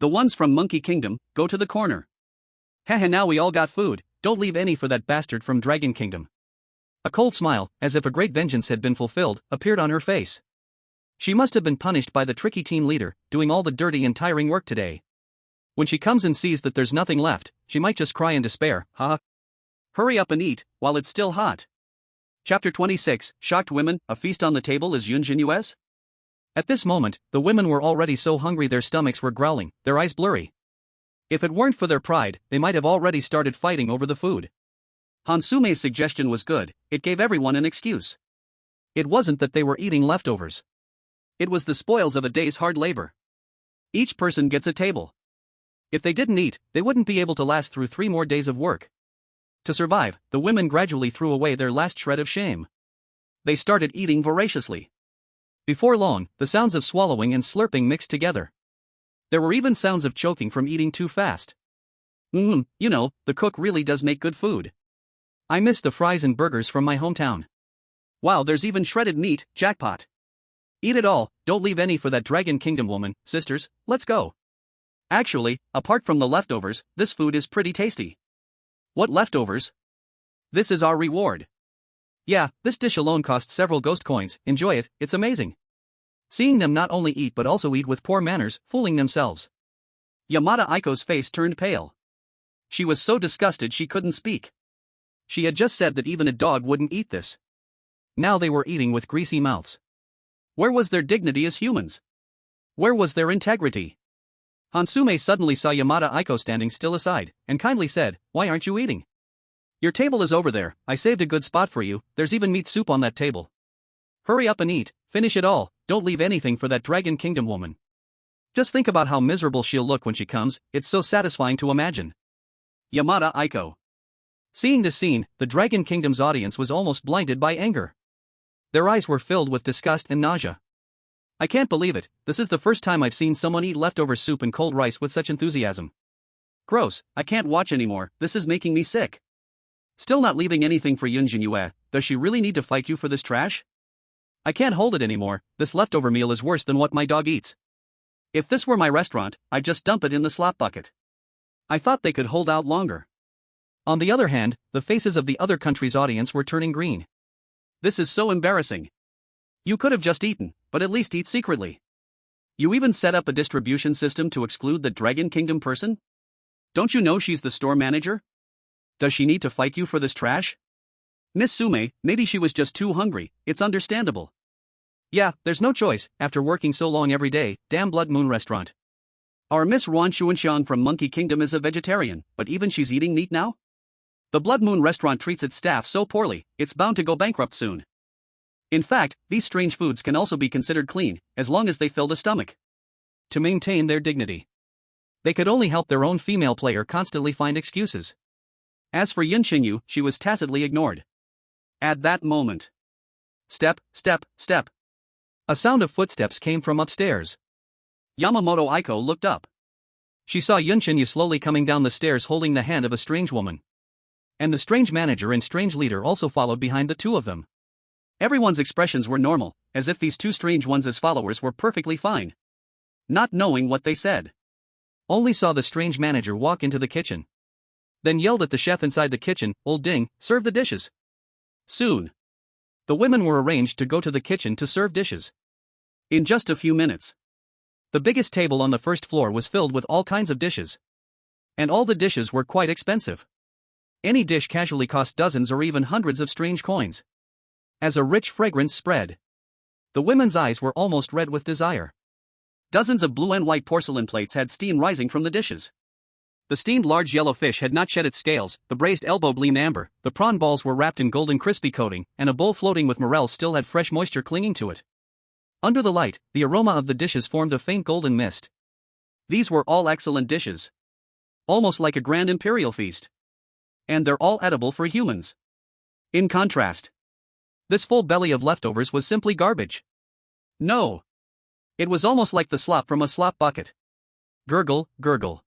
The ones from Monkey Kingdom, go to the corner. Haha, now we all got food, don't leave any for that bastard from Dragon Kingdom. A cold smile, as if a great vengeance had been fulfilled, appeared on her face. She must have been punished by the tricky team leader, doing all the dirty and tiring work today. When she comes and sees that there's nothing left, she might just cry in despair, haha. Hurry up and eat, while it's still hot. Chapter 26, Shocked Women, a feast on the table is Yun Zhenyue's? At this moment, the women were already so hungry their stomachs were growling, their eyes blurry. If it weren't for their pride, they might have already started fighting over the food. Han Sume's suggestion was good, it gave everyone an excuse. It wasn't that they were eating leftovers. It was the spoils of a day's hard labor. Each person gets a table. If they didn't eat, they wouldn't be able to last through 3 more days of work. To survive, the women gradually threw away their last shred of shame. They started eating voraciously. Before long, the sounds of swallowing and slurping mixed together. There were even sounds of choking from eating too fast. You know, the cook really does make good food. I miss the fries and burgers from my hometown. Wow, there's even shredded meat, jackpot. Eat it all, don't leave any for that Dragon Kingdom woman, sisters, let's go. Actually, apart from the leftovers, this food is pretty tasty. What leftovers? This is our reward. Yeah, this dish alone costs several ghost coins, enjoy it, it's amazing. Seeing them not only eat but also eat with poor manners, fooling themselves. Yamada Aiko's face turned pale. She was so disgusted she couldn't speak. She had just said that even a dog wouldn't eat this. Now they were eating with greasy mouths. Where was their dignity as humans? Where was their integrity? Han Sume suddenly saw Yamada Aiko standing still aside, and kindly said, "Why aren't you eating?" Your table is over there, I saved a good spot for you, there's even meat soup on that table. Hurry up and eat, finish it all, don't leave anything for that Dragon Kingdom woman. Just think about how miserable she'll look when she comes, it's so satisfying to imagine. Yamada Aiko. Seeing this scene, the Dragon Kingdom's audience was almost blinded by anger. Their eyes were filled with disgust and nausea. I can't believe it, this is the first time I've seen someone eat leftover soup and cold rice with such enthusiasm. Gross, I can't watch anymore, this is making me sick. Still not leaving anything for Yun Zhenyue, does she really need to fight you for this trash? I can't hold it anymore, this leftover meal is worse than what my dog eats. If this were my restaurant, I'd just dump it in the slop bucket. I thought they could hold out longer. On the other hand, the faces of the other country's audience were turning green. This is so embarrassing. You could have just eaten, but at least eat secretly. You even set up a distribution system to exclude the Dragon Kingdom person? Don't you know she's the store manager? Does she need to fight you for this trash? Miss Sume, maybe she was just too hungry, it's understandable. Yeah, there's no choice, after working so long every day, damn Blood Moon restaurant. Our Miss Ruan Xuanxiang from Monkey Kingdom is a vegetarian, but even she's eating meat now? The Blood Moon restaurant treats its staff so poorly, it's bound to go bankrupt soon. In fact, these strange foods can also be considered clean, as long as they fill the stomach. To maintain their dignity. They could only help their own female player constantly find excuses. As for Yun Zhenyue, she was tacitly ignored. At that moment. Step, step, step. A sound of footsteps came from upstairs. Yamamoto Aiko looked up. She saw Yun Zhenyue slowly coming down the stairs holding the hand of a strange woman. And the strange manager and strange leader also followed behind the two of them. Everyone's expressions were normal, as if these two strange ones as followers were perfectly fine. Not knowing what they said. Only saw the strange manager walk into the kitchen. Then yelled at the chef inside the kitchen, "Old Ding, serve the dishes." Soon. The women were arranged to go to the kitchen to serve dishes. In just a few minutes. The biggest table on the first floor was filled with all kinds of dishes. And all the dishes were quite expensive. Any dish casually cost dozens or even hundreds of strange coins. As a rich fragrance spread, the women's eyes were almost red with desire. Dozens of blue and white porcelain plates had steam rising from the dishes. The steamed large yellow fish had not shed its scales, the braised elbow gleamed amber, the prawn balls were wrapped in golden crispy coating, and a bowl floating with morels still had fresh moisture clinging to it. Under the light, the aroma of the dishes formed a faint golden mist. These were all excellent dishes. Almost like a grand imperial feast. And they're all edible for humans. In contrast, this full belly of leftovers was simply garbage. No. It was almost like the slop from a slop bucket. Gurgle, gurgle.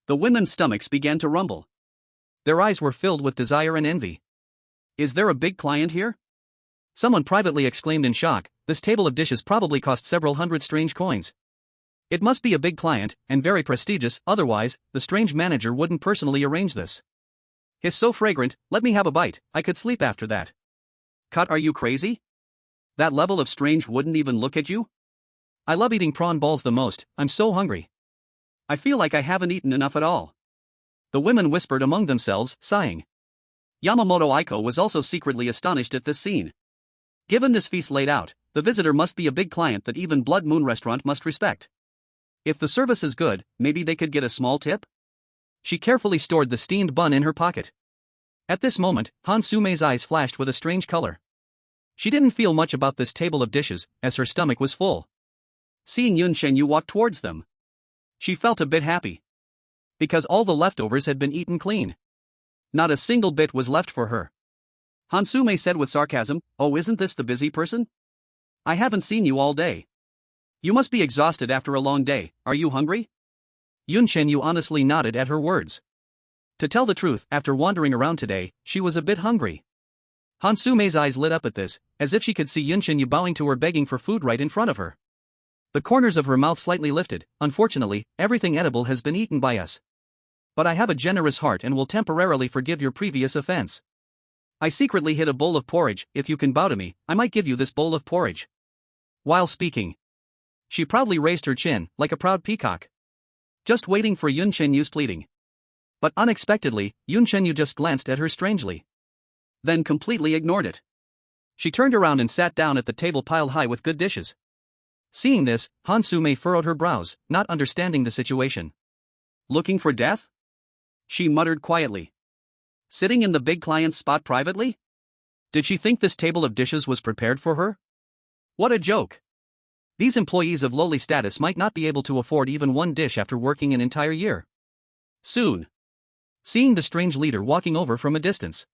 The women's stomachs began to rumble. Their eyes were filled with desire and envy. Is there a big client here? Someone privately exclaimed in shock, this table of dishes probably cost several hundred strange coins. It must be a big client, and very prestigious, otherwise, the strange manager wouldn't personally arrange this. It's so fragrant, let me have a bite, I could sleep after that. Cut, are you crazy? That level of strange wouldn't even look at you? I love eating prawn balls the most, I'm so hungry. I feel like I haven't eaten enough at all. The women whispered among themselves, sighing. Yamamoto Aiko was also secretly astonished at this scene. Given this feast laid out, the visitor must be a big client that even Blood Moon Restaurant must respect. If the service is good, maybe they could get a small tip? She carefully stored the steamed bun in her pocket. At this moment, Han Sume's eyes flashed with a strange color. She didn't feel much about this table of dishes, as her stomach was full. Seeing Yun Zhenyue walk towards them, she felt a bit happy. Because all the leftovers had been eaten clean. Not a single bit was left for her. Han Sume said with sarcasm, "Oh, isn't this the busy person? I haven't seen you all day. You must be exhausted after a long day, are you hungry?" Yun Zhenyue honestly nodded at her words. To tell the truth, after wandering around today, she was a bit hungry. Han Sume's eyes lit up at this, as if she could see Yun Zhenyue bowing to her begging for food right in front of her. The corners of her mouth slightly lifted. Unfortunately, everything edible has been eaten by us. But I have a generous heart and will temporarily forgive your previous offense. I secretly hid a bowl of porridge, if you can bow to me, I might give you this bowl of porridge. While speaking, she proudly raised her chin, like a proud peacock. Just waiting for Yun Zhenyue's pleading. But unexpectedly, Yun Zhenyue just glanced at her strangely. Then completely ignored it. She turned around and sat down at the table piled high with good dishes. Seeing this, Han Sume furrowed her brows, not understanding the situation. Looking for death? She muttered quietly. Sitting in the big client's spot privately? Did she think this table of dishes was prepared for her? What a joke. These employees of lowly status might not be able to afford even one dish after working an entire year. Soon. Seeing the strange leader walking over from a distance,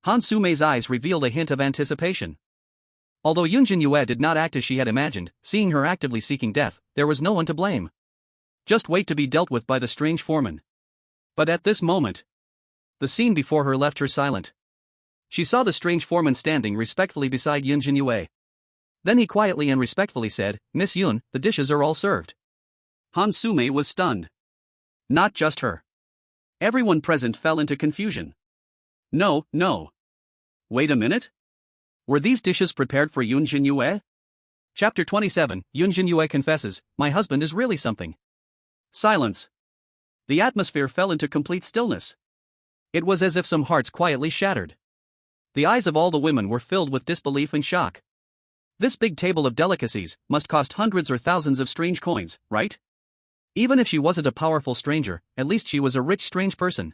Han Sumei's eyes revealed a hint of anticipation. Although Yun Zhenyue did not act as she had imagined, seeing her actively seeking death, there was no one to blame. Just wait to be dealt with by the strange foreman. But at this moment, the scene before her left her silent. She saw the strange foreman standing respectfully beside Yun Zhenyue. Then he quietly and respectfully said, "Miss Yun, the dishes are all served." Han Sumei was stunned. Not just her. Everyone present fell into confusion. No. Wait a minute? Were these dishes prepared for Yun Zhenyue? Chapter 27, Yun Zhenyue confesses, "My husband is really something." Silence. The atmosphere fell into complete stillness. It was as if some hearts quietly shattered. The eyes of all the women were filled with disbelief and shock. This big table of delicacies must cost hundreds or thousands of strange coins, right? Even if she wasn't a powerful stranger, at least she was a rich strange person.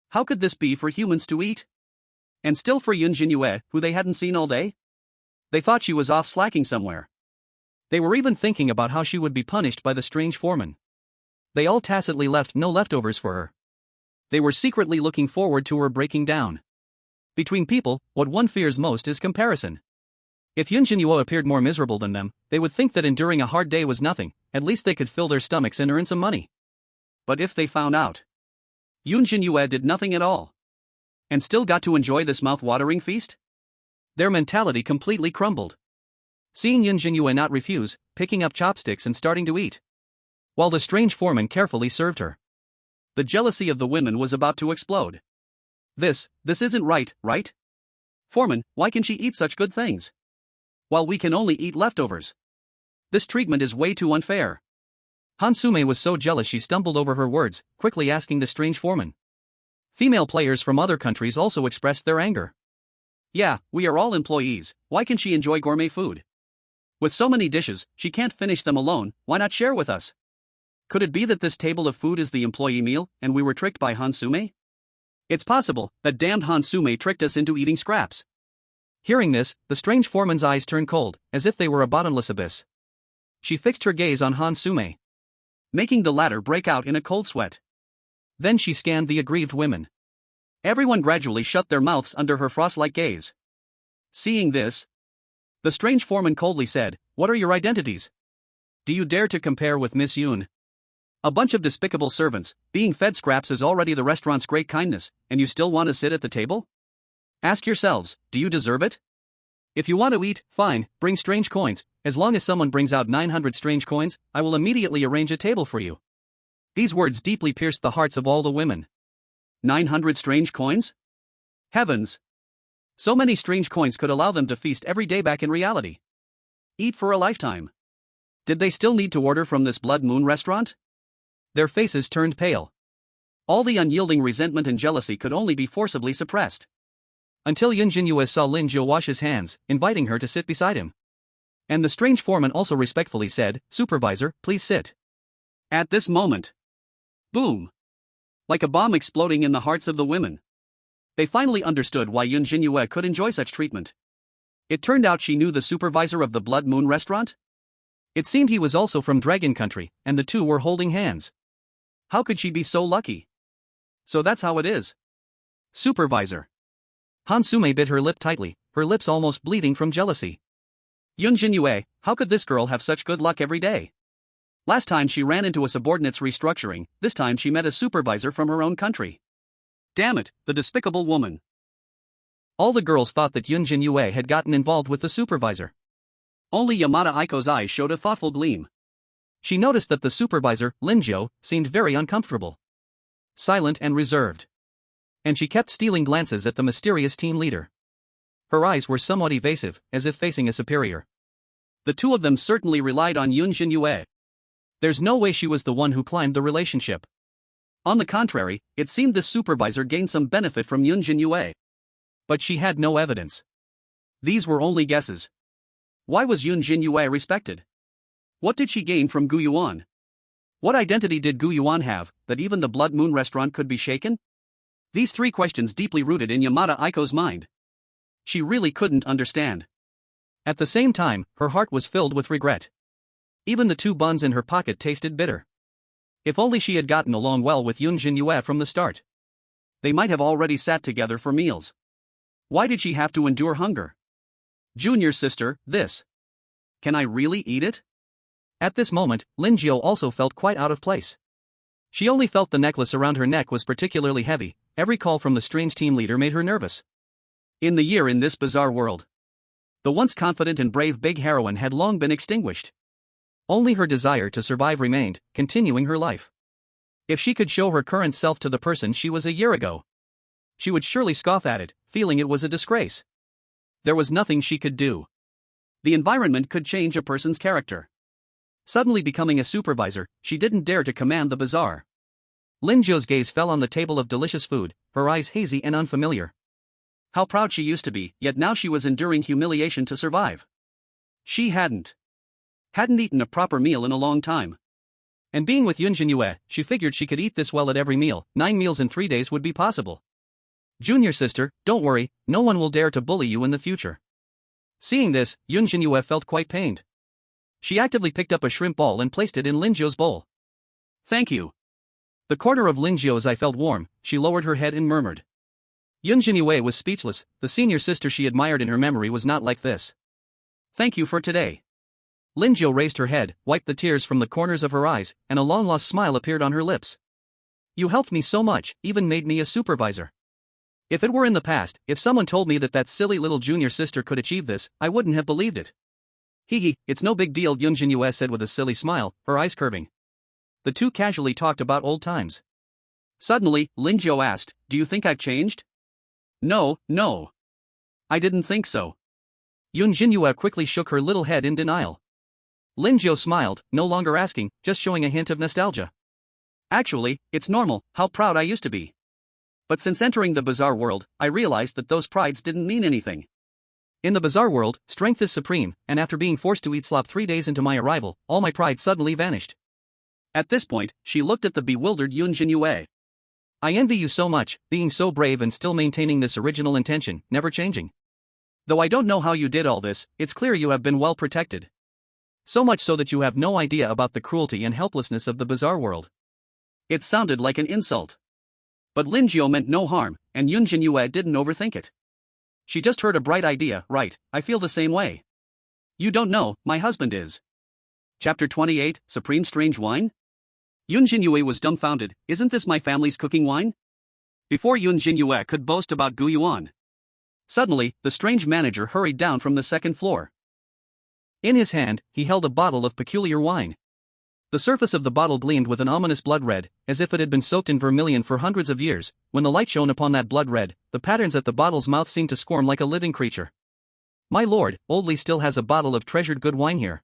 How could this be for humans to eat? And still for Yun Zhenyue, who they hadn't seen all day? They thought she was off slacking somewhere. They were even thinking about how she would be punished by the strange foreman. They all tacitly left no leftovers for her. They were secretly looking forward to her breaking down. Between people, what one fears most is comparison. If Yun Zhenyue appeared more miserable than them, they would think that enduring a hard day was nothing, at least they could fill their stomachs and earn some money. But if they found out Yun Zhenyue did nothing at all, and still got to enjoy this mouth-watering feast, their mentality completely crumbled. Seeing Yun Zhenyue not refuse, picking up chopsticks and starting to eat, while the strange foreman carefully served her, the jealousy of the women was about to explode. This isn't right? Foreman, why can she eat such good things, while we can only eat leftovers? This treatment is way too unfair. Han Sumei was so jealous she stumbled over her words, quickly asking the strange foreman. Female players from other countries also expressed their anger. Yeah, we are all employees, why can she enjoy gourmet food? With so many dishes, she can't finish them alone, why not share with us? Could it be that this table of food is the employee meal, and we were tricked by Han Sumei? It's possible that damned Han Sumei tricked us into eating scraps. Hearing this, the strange foreman's eyes turned cold, as if they were a bottomless abyss. She fixed her gaze on Han Sumei, making the latter break out in a cold sweat. Then she scanned the aggrieved women. Everyone gradually shut their mouths under her frost-like gaze. Seeing this, the strange foreman coldly said, "What are your identities? Do you dare to compare with Miss Yun? A bunch of despicable servants, being fed scraps is already the restaurant's great kindness, and you still want to sit at the table? Ask yourselves, do you deserve it? If you want to eat, fine, bring strange coins. As long as someone brings out 900 strange coins, I will immediately arrange a table for you." These words deeply pierced the hearts of all the women. 900 strange coins? Heavens! So many strange coins could allow them to feast every day back in reality. Eat for a lifetime. Did they still need to order from this Blood Moon restaurant? Their faces turned pale. All the unyielding resentment and jealousy could only be forcibly suppressed. Until Yun Zhenyue saw Lin Jiu wash his hands, inviting her to sit beside him. And the strange foreman also respectfully said, "Supervisor, please sit." At this moment, boom! Like a bomb exploding in the hearts of the women. They finally understood why Yun Zhenyue could enjoy such treatment. It turned out she knew the supervisor of the Blood Moon restaurant? It seemed he was also from Dragon Country, and the two were holding hands. How could she be so lucky? So that's how it is. Supervisor. Han Sumei bit her lip tightly, her lips almost bleeding from jealousy. Yun Zhenyue, how could this girl have such good luck every day? Last time she ran into a subordinate's restructuring, this time she met a supervisor from her own country. Damn it, the despicable woman. All the girls thought that Yun Zhenyue had gotten involved with the supervisor. Only Yamada Aiko's eyes showed a thoughtful gleam. She noticed that the supervisor, Lin Jiu, seemed very uncomfortable, silent and reserved. And she kept stealing glances at the mysterious team leader. Her eyes were somewhat evasive, as if facing a superior. The two of them certainly relied on Yun Zhenyue. There's no way she was the one who climbed the relationship. On the contrary, it seemed this supervisor gained some benefit from Yun Zhenyue. But she had no evidence. These were only guesses. Why was Yun Zhenyue respected? What did she gain from Gu Yuan? What identity did Gu Yuan have, that even the Blood Moon restaurant could be shaken? These three questions deeply rooted in Yamada Aiko's mind. She really couldn't understand. At the same time, her heart was filled with regret. Even the 2 buns in her pocket tasted bitter. If only she had gotten along well with Yun Zhenyue from the start. They might have already sat together for meals. Why did she have to endure hunger? Junior sister, this. Can I really eat it? At this moment, Lin Jiao also felt quite out of place. She only felt the necklace around her neck was particularly heavy. Every call from the strange team leader made her nervous. In the year in this bizarre world, the once confident and brave big heroine had long been extinguished. Only her desire to survive remained, continuing her life. If she could show her current self to the person she was a year ago, she would surely scoff at it, feeling it was a disgrace. There was nothing she could do. The environment could change a person's character. Suddenly becoming a supervisor, she didn't dare to command the bazaar. Lin Jiao's gaze fell on the table of delicious food, her eyes hazy and unfamiliar. How proud she used to be, yet now she was enduring humiliation to survive. She hadn't eaten a proper meal in a long time. And being with Yun Zhenyue, she figured she could eat this well at every meal. 9 meals in 3 days would be possible. Junior sister, don't worry, no one will dare to bully you in the future. Seeing this, Yun Zhenyue felt quite pained. She actively picked up a shrimp ball and placed it in Lin Jiao's bowl. Thank you. The corner of Lin Jiao's eye felt warm. She lowered her head and murmured. Yun Zhenyue was speechless. The senior sister she admired in her memory was not like this. Thank you for today. Lin Jiao raised her head, wiped the tears from the corners of her eyes, and a long-lost smile appeared on her lips. You helped me so much, even made me a supervisor. If it were in the past, if someone told me that silly little junior sister could achieve this, I wouldn't have believed it. Hee, it's no big deal, Yun Zhenyue said with a silly smile, her eyes curving. The two casually talked about old times. Suddenly, Lin Jiao asked, do you think I've changed? No. I didn't think so. Yun Zhenyue quickly shook her little head in denial. Lin Jiao smiled, no longer asking, just showing a hint of nostalgia. Actually, it's normal, how proud I used to be. But since entering the bizarre world, I realized that those prides didn't mean anything. In the bizarre world, strength is supreme, and after being forced to eat slop 3 days into my arrival, all my pride suddenly vanished. At this point, she looked at the bewildered Yun Zhenyue. I envy you so much, being so brave and still maintaining this original intention, never changing. Though I don't know how you did all this, it's clear you have been well protected. So much so that you have no idea about the cruelty and helplessness of the bizarre world. It sounded like an insult. But Lin Jiao meant no harm, and Yun Zhenyue didn't overthink it. She just heard a bright idea, right, I feel the same way. You don't know, my husband is. Chapter 28, Supreme Strange Wine? Yun Zhenyue was dumbfounded, isn't this my family's cooking wine? Before Yun Zhenyue could boast about Gu Yuan. Suddenly, the strange manager hurried down from the second floor. In his hand, he held a bottle of peculiar wine. The surface of the bottle gleamed with an ominous blood red, as if it had been soaked in vermilion for hundreds of years. When the light shone upon that blood red, the patterns at the bottle's mouth seemed to squirm like a living creature. My lord, Old Li still has a bottle of treasured good wine here.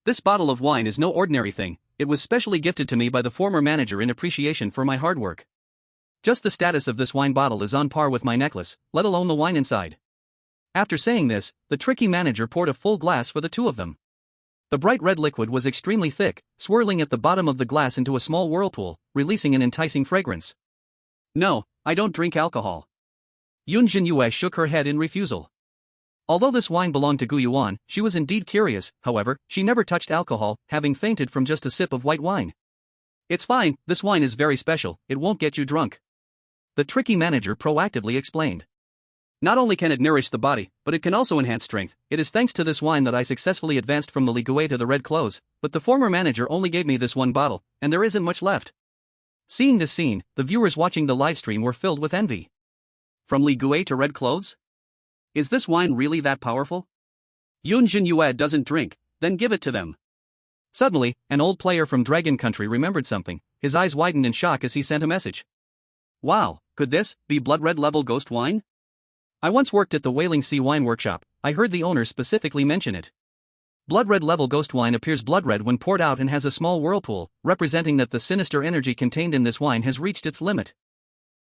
This bottle of wine is no ordinary thing, it was specially gifted to me by the former manager in appreciation for my hard work. Just the status of this wine bottle is on par with my necklace, let alone the wine inside. After saying this, the tricky manager poured a full glass for the two of them. The bright red liquid was extremely thick, swirling at the bottom of the glass into a small whirlpool, releasing an enticing fragrance. No, I don't drink alcohol. Yun Zhenyue shook her head in refusal. Although this wine belonged to Gu Yuan, she was indeed curious. However, she never touched alcohol, having fainted from just a sip of white wine. It's fine, this wine is very special, it won't get you drunk. The tricky manager proactively explained. Not only can it nourish the body, but it can also enhance strength. It is thanks to this wine that I successfully advanced from the Li Gui to the Red Clothes, but the former manager only gave me this one bottle, and there isn't much left. Seeing this scene, the viewers watching the livestream were filled with envy. From Li Gui to Red Clothes? Is this wine really that powerful? Yun Zhenyue doesn't drink, then give it to them. Suddenly, an old player from Dragon Country remembered something. His eyes widened in shock as he sent a message. Wow, could this be blood red level ghost wine? I once worked at the Wailing Sea Wine Workshop. I heard the owner specifically mention it. Blood red level ghost wine appears blood red when poured out and has a small whirlpool, representing that the sinister energy contained in this wine has reached its limit.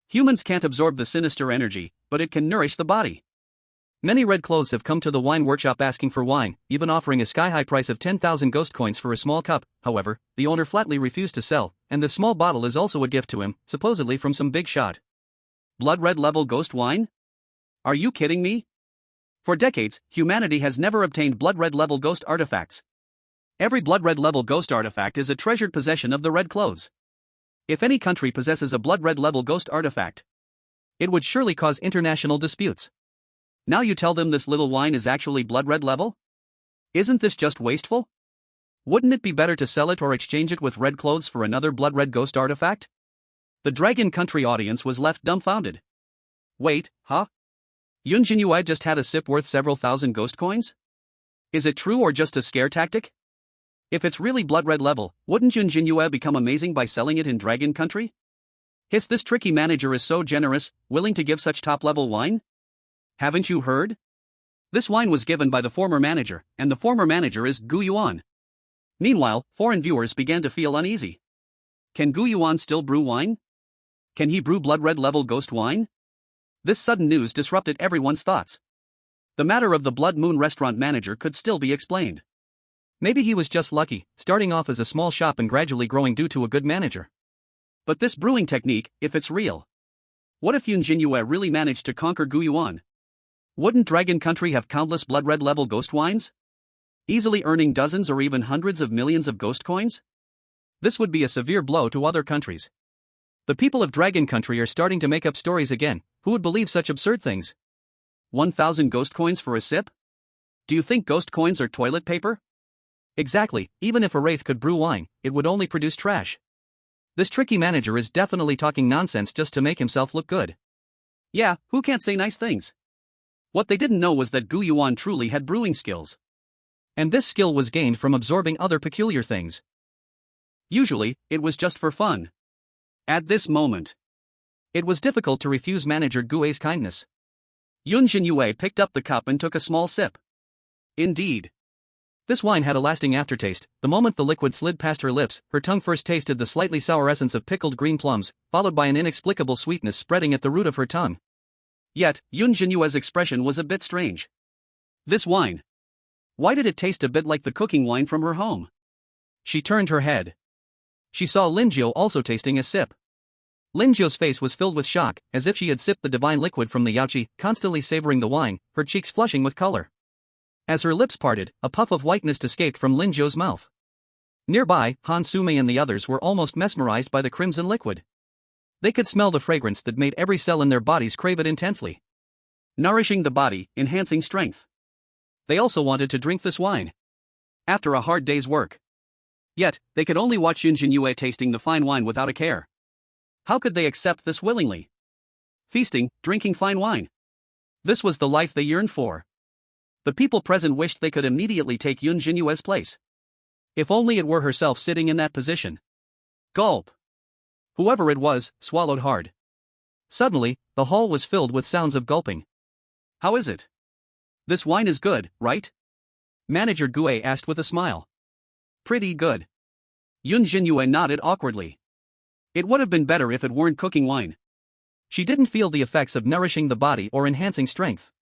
Humans can't absorb the sinister energy, but it can nourish the body. Many Red Clothes have come to the wine workshop asking for wine, even offering a sky-high price of 10,000 ghost coins for a small cup. However, the owner flatly refused to sell, and the small bottle is also a gift to him, supposedly from some big shot. Blood red level ghost wine? Are you kidding me? For decades, humanity has never obtained blood red level ghost artifacts. Every blood red level ghost artifact is a treasured possession of the Red Clothes. If any country possesses a blood red level ghost artifact, it would surely cause international disputes. Now you tell them this little wine is actually blood red level? Isn't this just wasteful? Wouldn't it be better to sell it or exchange it with red clothes for another blood red ghost artifact? The Dragon Country audience was left dumbfounded. Wait, huh? Yun Zhenyue just had a sip worth several thousand ghost coins? Is it true or just a scare tactic? If it's really blood red level, wouldn't Yun Zhenyue become amazing by selling it in Dragon Country? Hiss, this tricky manager is so generous, willing to give such top-level wine? Haven't you heard? This wine was given by the former manager, and the former manager is Gu Yuan. Meanwhile, foreign viewers began to feel uneasy. Can Gu Yuan still brew wine? Can he brew blood red level ghost wine? This sudden news disrupted everyone's thoughts. The matter of the Blood Moon restaurant manager could still be explained. Maybe he was just lucky, starting off as a small shop and gradually growing due to a good manager. But this brewing technique, if it's real. What if Yun Zhenyue really managed to conquer Gu Yuan? Wouldn't Dragon Country have countless blood red level ghost wines? Easily earning dozens or even hundreds of millions of ghost coins? This would be a severe blow to other countries. The people of Dragon Country are starting to make up stories again. Who would believe such absurd things? 1,000 ghost coins for a sip? Do you think ghost coins are toilet paper? Exactly, even if a wraith could brew wine, it would only produce trash. This tricky manager is definitely talking nonsense just to make himself look good. Yeah, who can't say nice things? What they didn't know was that Gu Yuan truly had brewing skills. And this skill was gained from absorbing other peculiar things. Usually, it was just for fun. At this moment, it was difficult to refuse manager Gu's kindness. Yun Zhenyue picked up the cup and took a small sip. Indeed. This wine had a lasting aftertaste. The moment the liquid slid past her lips, her tongue first tasted the slightly sour essence of pickled green plums, followed by an inexplicable sweetness spreading at the root of her tongue. Yet, Yun Zhenyue's expression was a bit strange. This wine. Why did it taste a bit like the cooking wine from her home? She turned her head. She saw Lin Jiu also tasting a sip. Lin Jiu's face was filled with shock, as if she had sipped the divine liquid from the yaoqi, constantly savoring the wine, her cheeks flushing with color. As her lips parted, a puff of whiteness escaped from Lin Jiu's mouth. Nearby, Han Sume and the others were almost mesmerized by the crimson liquid. They could smell the fragrance that made every cell in their bodies crave it intensely. Nourishing the body, enhancing strength. They also wanted to drink this wine. After a hard day's work. Yet, they could only watch Yun Zhenyue tasting the fine wine without a care. How could they accept this willingly? Feasting, drinking fine wine. This was the life they yearned for. The people present wished they could immediately take Yun Zhenyue's place. If only it were herself sitting in that position. Gulp. Whoever it was, swallowed hard. Suddenly, the hall was filled with sounds of gulping. How is it? This wine is good, right? Manager Gu asked with a smile. Pretty good. Yun Zhenyue nodded awkwardly. It would have been better if it weren't cooking wine. She didn't feel the effects of nourishing the body or enhancing strength.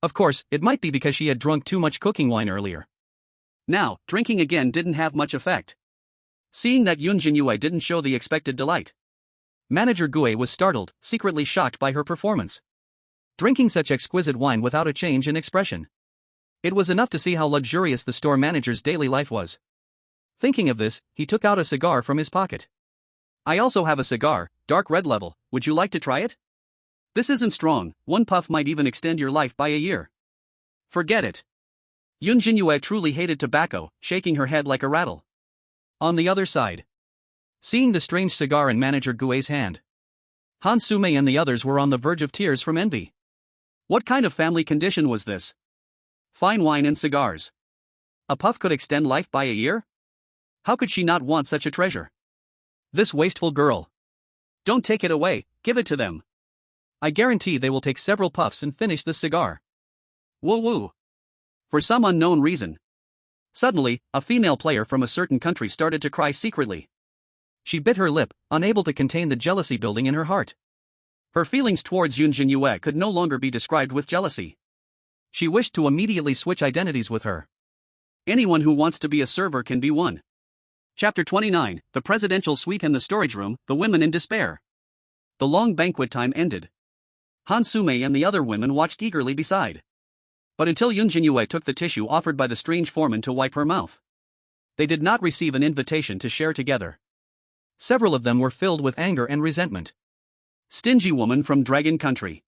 Of course, it might be because she had drunk too much cooking wine earlier. Now, drinking again didn't have much effect. Seeing that Yun Zhenyue didn't show the expected delight, Manager Gu was startled, secretly shocked by her performance. Drinking such exquisite wine without a change in expression. It was enough to see how luxurious the store manager's daily life was. Thinking of this, he took out a cigar from his pocket. I also have a cigar, dark red level, would you like to try it? This isn't strong, one puff might even extend your life by a year. Forget it. Yun Zhenyue truly hated tobacco, shaking her head like a rattle. On the other side, seeing the strange cigar in Manager Gu's hand, Han Sume and the others were on the verge of tears from envy. What kind of family condition was this? Fine wine and cigars. A puff could extend life by a year? How could she not want such a treasure? This wasteful girl. Don't take it away, give it to them. I guarantee they will take several puffs and finish this cigar. Woo woo. For some unknown reason. Suddenly, a female player from a certain country started to cry secretly. She bit her lip, unable to contain the jealousy building in her heart. Her feelings towards Yun Zhenyue could no longer be described with jealousy. She wished to immediately switch identities with her. Anyone who wants to be a server can be one. Chapter 29, The Presidential Suite and the Storage Room, The Women in Despair. The long banquet time ended. Han Sume and the other women watched eagerly beside. But until Yun Zhenyue took the tissue offered by the strange foreman to wipe her mouth, they did not receive an invitation to share together. Several of them were filled with anger and resentment. Stingy woman from Dragon Country.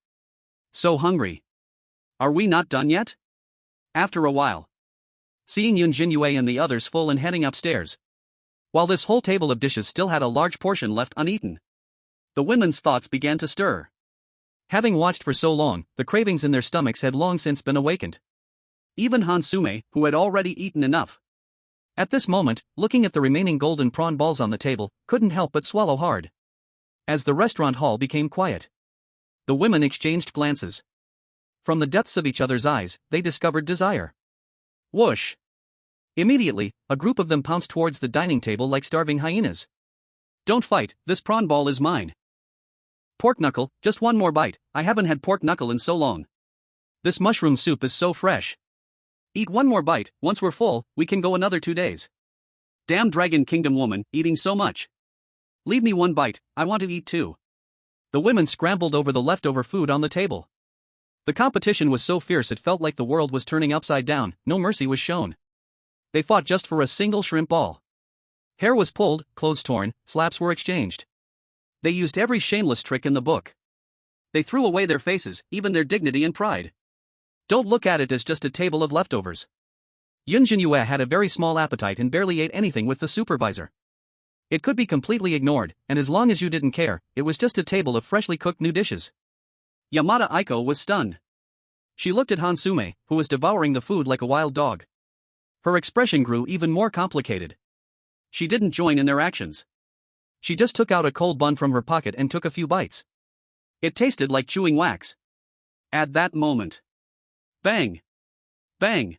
So hungry. Are we not done yet? After a while, seeing Yun Zhenyue and the others full and heading upstairs, while this whole table of dishes still had a large portion left uneaten, the women's thoughts began to stir. Having watched for so long, the cravings in their stomachs had long since been awakened. Even Han Sume, who had already eaten enough, at this moment, looking at the remaining golden prawn balls on the table, couldn't help but swallow hard. As the restaurant hall became quiet, the women exchanged glances. From the depths of each other's eyes, they discovered desire. Whoosh! Immediately, a group of them pounced towards the dining table like starving hyenas. Don't fight, this prawn ball is mine. Pork knuckle, just one more bite, I haven't had pork knuckle in so long. This mushroom soup is so fresh. Eat one more bite, once we're full, we can go another 2 days. Damn Dragon Kingdom woman, eating so much. Leave me one bite, I want to eat too. The women scrambled over the leftover food on the table. The competition was so fierce it felt like the world was turning upside down, no mercy was shown. They fought just for a single shrimp ball. Hair was pulled, clothes torn, slaps were exchanged. They used every shameless trick in the book. They threw away their faces, even their dignity and pride. Don't look at it as just a table of leftovers. Yun Zhenyue had a very small appetite and barely ate anything with the supervisor. It could be completely ignored, and as long as you didn't care, it was just a table of freshly cooked new dishes. Yamada Aiko was stunned. She looked at Han Sume, who was devouring the food like a wild dog. Her expression grew even more complicated. She didn't join in their actions. She just took out a cold bun from her pocket and took a few bites. It tasted like chewing wax. At that moment, bang! Bang!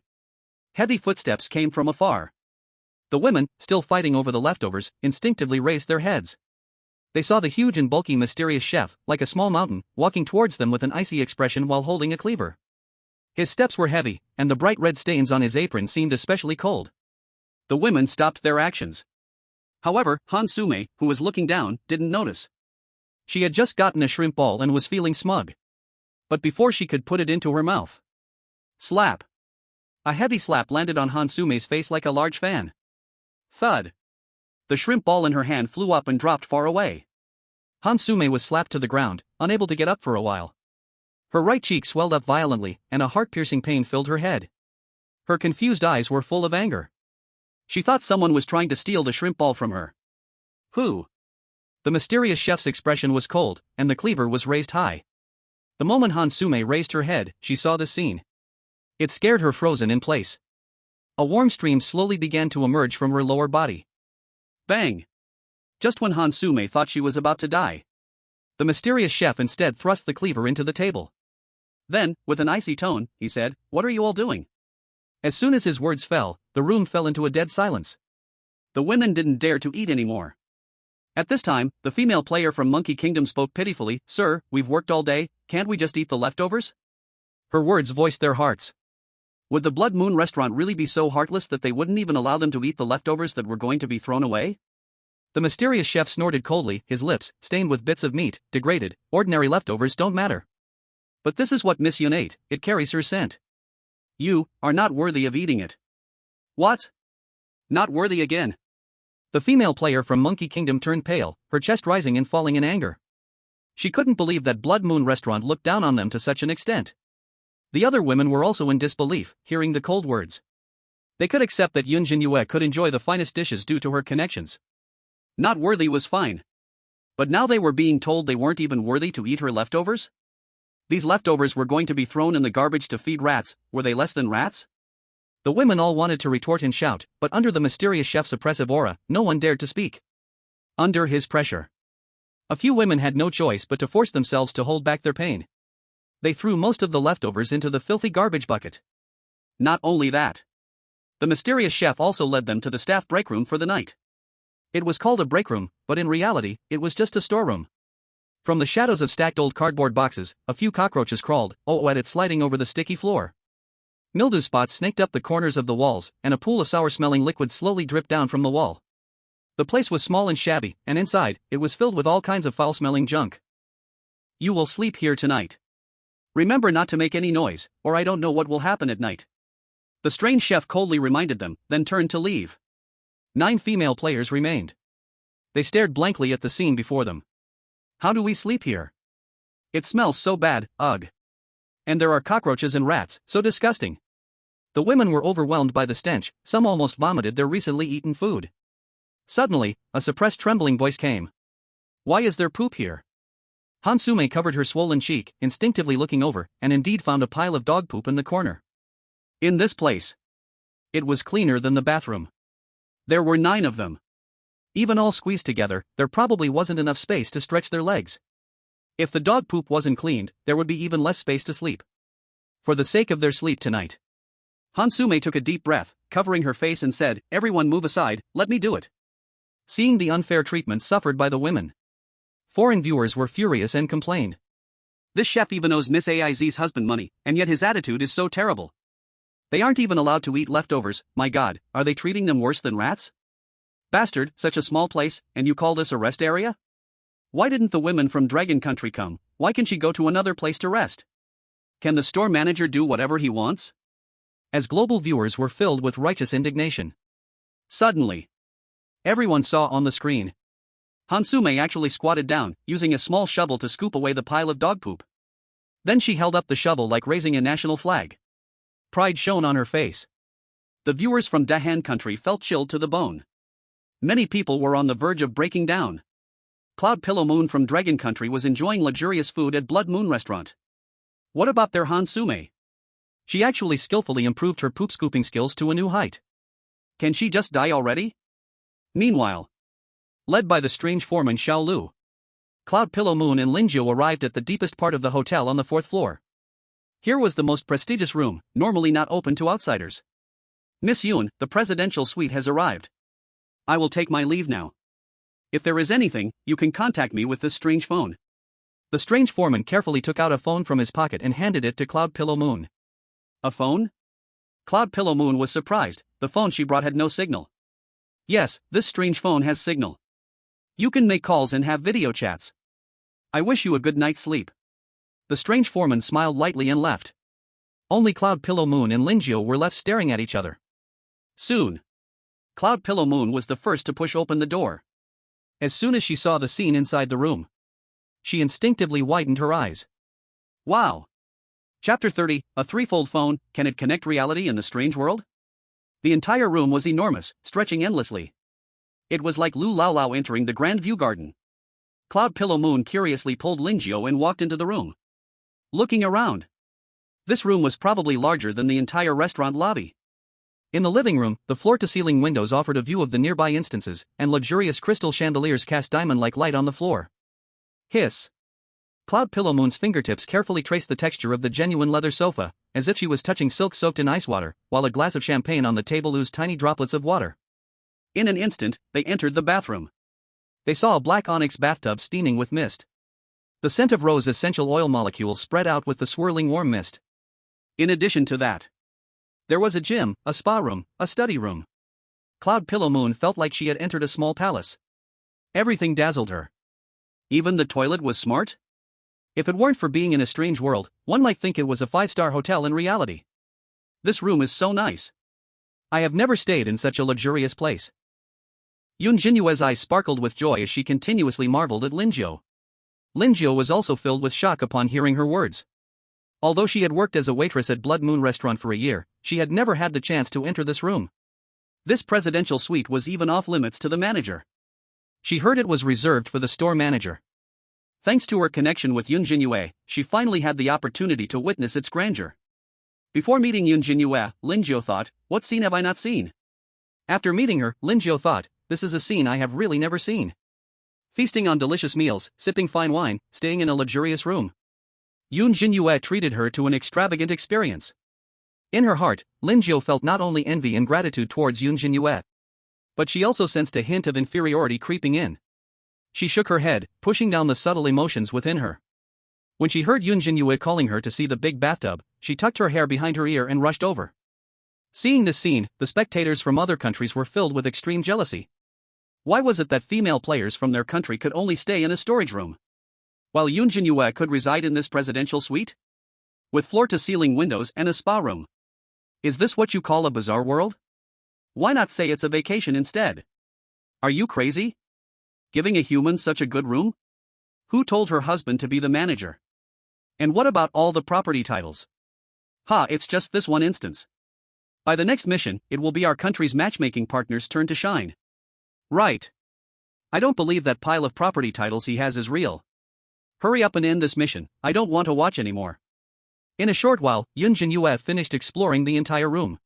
Heavy footsteps came from afar. The women, still fighting over the leftovers, instinctively raised their heads. They saw the huge and bulky mysterious chef, like a small mountain, walking towards them with an icy expression while holding a cleaver. His steps were heavy, and the bright red stains on his apron seemed especially cold. The women stopped their actions. However, Han Sume, who was looking down, didn't notice. She had just gotten a shrimp ball and was feeling smug. But before she could put it into her mouth, slap! A heavy slap landed on Han Sume's face like a large fan. Thud! The shrimp ball in her hand flew up and dropped far away. Han Sume was slapped to the ground, unable to get up for a while. Her right cheek swelled up violently, and a heart-piercing pain filled her head. Her confused eyes were full of anger. She thought someone was trying to steal the shrimp ball from her. Who? The mysterious chef's expression was cold, and the cleaver was raised high. The moment Han Sume raised her head, she saw the scene. It scared her frozen in place. A warm stream slowly began to emerge from her lower body. Bang! Just when Han Sume thought she was about to die, the mysterious chef instead thrust the cleaver into the table. Then, with an icy tone, he said, "What are you all doing?" As soon as his words fell, the room fell into a dead silence. The women didn't dare to eat anymore. At this time, the female player from Monkey Kingdom spoke pitifully, "Sir, we've worked all day, can't we just eat the leftovers?" Her words voiced their hearts. Would the Blood Moon restaurant really be so heartless that they wouldn't even allow them to eat the leftovers that were going to be thrown away? The mysterious chef snorted coldly, his lips, stained with bits of meat, degraded. Ordinary leftovers don't matter. But this is what Miss Yun ate, it carries her scent. You are not worthy of eating it. What? Not worthy again? The female player from Monkey Kingdom turned pale, her chest rising and falling in anger. She couldn't believe that Blood Moon restaurant looked down on them to such an extent. The other women were also in disbelief, hearing the cold words. They could accept that Yun Zhenyue could enjoy the finest dishes due to her connections. Not worthy was fine. But now they were being told they weren't even worthy to eat her leftovers? These leftovers were going to be thrown in the garbage to feed rats, were they less than rats? The women all wanted to retort and shout, but under the mysterious chef's oppressive aura, no one dared to speak. Under his pressure, a few women had no choice but to force themselves to hold back their pain. They threw most of the leftovers into the filthy garbage bucket. Not only that, the mysterious chef also led them to the staff break room for the night. It was called a break room, but in reality, it was just a storeroom. From the shadows of stacked old cardboard boxes, a few cockroaches crawled, at it sliding over the sticky floor. Mildew spots snaked up the corners of the walls, and a pool of sour-smelling liquid slowly dripped down from the wall. The place was small and shabby, and inside, it was filled with all kinds of foul-smelling junk. You will sleep here tonight. Remember not to make any noise, or I don't know what will happen at night. The strange chef coldly reminded them, then turned to leave. 9 female players remained. They stared blankly at the scene before them. How do we sleep here? It smells so bad, ugh. And there are cockroaches and rats, so disgusting. The women were overwhelmed by the stench, some almost vomited their recently eaten food. Suddenly, a suppressed trembling voice came. Why is there poop here? Hansume covered her swollen cheek, instinctively looking over, and indeed found a pile of dog poop in the corner. In this place. It was cleaner than the bathroom. There were 9 of them. Even all squeezed together, there probably wasn't enough space to stretch their legs. If the dog poop wasn't cleaned, there would be even less space to sleep. For the sake of their sleep tonight. Hansume took a deep breath, covering her face and said, "Everyone move aside, let me do it." Seeing the unfair treatment suffered by the women, foreign viewers were furious and complained. This chef even owes Miss Aiz's husband money, and yet his attitude is so terrible. They aren't even allowed to eat leftovers. My god, are they treating them worse than rats? Bastard, such a small place, and you call this a rest area? Why didn't the women from Dragon Country come? Why can she go to another place to rest? Can the store manager do whatever he wants? As global viewers were filled with righteous indignation. Suddenly, everyone saw on the screen. Hansume actually squatted down, using a small shovel to scoop away the pile of dog poop. Then she held up the shovel like raising a national flag. Pride shone on her face. The viewers from Dahan Country felt chilled to the bone. Many people were on the verge of breaking down. Cloud Pillow Moon from Dragon Country was enjoying luxurious food at Blood Moon Restaurant. What about their Hansume? She actually skillfully improved her poop scooping skills to a new height. Can she just die already? Meanwhile, led by the strange foreman Xiao Lu, Cloud Pillow Moon and Lin Jiu arrived at the deepest part of the hotel on the 4th floor. Here was the most prestigious room, normally not open to outsiders. Miss Yun, the presidential suite has arrived. I will take my leave now. If there is anything, you can contact me with this strange phone. The strange foreman carefully took out a phone from his pocket and handed it to Cloud Pillow Moon. A phone? Cloud Pillow Moon was surprised. The phone she brought had no signal. Yes, this strange phone has signal. You can make calls and have video chats. I wish you a good night's sleep. The strange foreman smiled lightly and left. Only Cloud Pillow Moon and Lin Jiu were left staring at each other. Soon, Cloud Pillow Moon was the first to push open the door. As soon as she saw the scene inside the room, she instinctively widened her eyes. Wow! Chapter 30, a threefold phone, can it connect reality in the strange world? The entire room was enormous, stretching endlessly. It was like Lu Lao Lao entering the Grand View Garden. Cloud Pillow Moon curiously pulled Lin Jiu and walked into the room. Looking around, this room was probably larger than the entire restaurant lobby. In the living room, the floor-to-ceiling windows offered a view of the nearby instances, and luxurious crystal chandeliers cast diamond-like light on the floor. Hiss! Cloud Pillow Moon's fingertips carefully traced the texture of the genuine leather sofa, as if she was touching silk soaked in ice water, while a glass of champagne on the table oozed tiny droplets of water. In an instant, they entered the bathroom. They saw a black onyx bathtub steaming with mist. The scent of rose essential oil molecules spread out with the swirling warm mist. In addition to that, there was a gym, a spa room, a study room. Cloud Pillow Moon felt like she had entered a small palace. Everything dazzled her. Even the toilet was smart? If it weren't for being in a strange world, one might think it was a 5-star hotel in reality. This room is so nice. I have never stayed in such a luxurious place. Yun Zhenyue's eyes sparkled with joy as she continuously marveled at Lin Jiu. Lin Jiu was also filled with shock upon hearing her words. Although she had worked as a waitress at Blood Moon Restaurant for a year, she had never had the chance to enter this room. This presidential suite was even off limits to the manager. She heard it was reserved for the store manager. Thanks to her connection with Yun Zhenyue, she finally had the opportunity to witness its grandeur. Before meeting Yun Zhenyue, Lin Jiu thought, what scene have I not seen? After meeting her, Lin Jiu thought, this is a scene I have really never seen. Feasting on delicious meals, sipping fine wine, staying in a luxurious room. Yun Zhenyue treated her to an extravagant experience. In her heart, Lin Jiu felt not only envy and gratitude towards Yun Zhenyue, but she also sensed a hint of inferiority creeping in. She shook her head, pushing down the subtle emotions within her. When she heard Yun Zhenyue calling her to see the big bathtub, she tucked her hair behind her ear and rushed over. Seeing this scene, the spectators from other countries were filled with extreme jealousy. Why was it that female players from their country could only stay in a storage room, while Yun Zhenyue could reside in this presidential suite? with floor-to-ceiling windows and a spa room. Is this what you call a bizarre world? Why not say it's a vacation instead? Are you crazy? Giving a human such a good room? Who told her husband to be the manager? And what about all the property titles? It's just this one instance. By the next mission, it will be our country's matchmaking partner's turn to shine. Right. I don't believe that pile of property titles he has is real. Hurry up and end this mission, I don't want to watch anymore. In a short while, Yun Zhenyue finished exploring the entire room.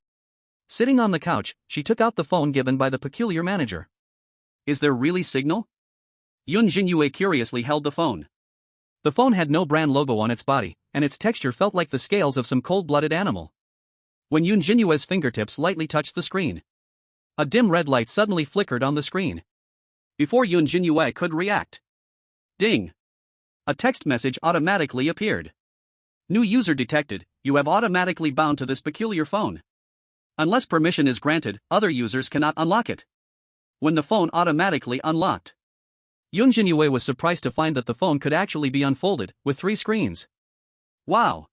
Sitting on the couch, she took out the phone given by the peculiar manager. Is there really signal? Yun Zhenyue curiously held the phone. The phone had no brand logo on its body, and its texture felt like the scales of some cold-blooded animal. When Yun Zhenyue's fingertips lightly touched the screen, a dim red light suddenly flickered on the screen. Before Yun Zhenyue could react, ding! A text message automatically appeared. New user detected, you have automatically bound to this peculiar phone. Unless permission is granted, other users cannot unlock it. When the phone automatically unlocked, Yun Zhenyue was surprised to find that the phone could actually be unfolded, with 3 screens. Wow!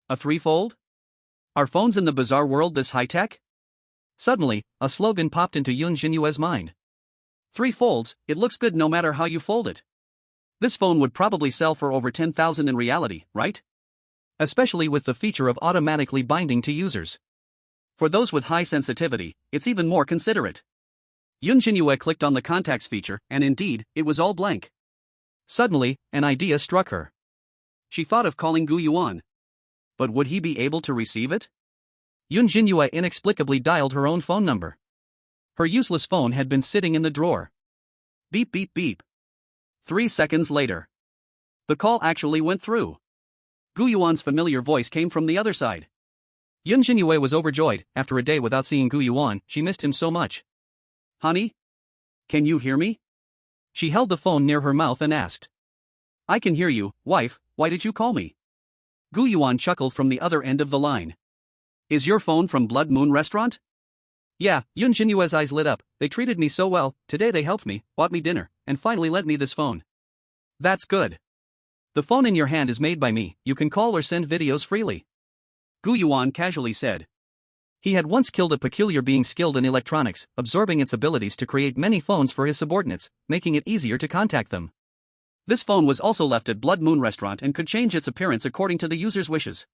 A 3-fold? Are phones in the bizarre world this high-tech? Suddenly, a slogan popped into Yun Zhenyue's mind. 3 folds, it looks good no matter how you fold it. This phone would probably sell for over 10,000 in reality, right? Especially with the feature of automatically binding to users. For those with high sensitivity, it's even more considerate. Yun Zhenyue clicked on the contacts feature, and indeed, it was all blank. Suddenly, an idea struck her. She thought of calling Gu Yuan. But would he be able to receive it? Yun Zhenyue inexplicably dialed her own phone number. Her useless phone had been sitting in the drawer. Beep beep beep. 3 seconds later, the call actually went through. Gu Yuan's familiar voice came from the other side. Yun Zhenyue was overjoyed. After a day without seeing Gu Yuan, she missed him so much. Honey? Can you hear me? She held the phone near her mouth and asked. I can hear you, wife, why did you call me? Gu Yuan chuckled from the other end of the line. Is your phone from Blood Moon Restaurant? Yeah, Yun Zhenyue's eyes lit up. They treated me so well, today they helped me, bought me dinner, and finally lent me this phone. That's good. The phone in your hand is made by me, you can call or send videos freely. Gu Yuan casually said. He had once killed a peculiar being skilled in electronics, absorbing its abilities to create many phones for his subordinates, making it easier to contact them. This phone was also left at Blood Moon Restaurant and could change its appearance according to the user's wishes.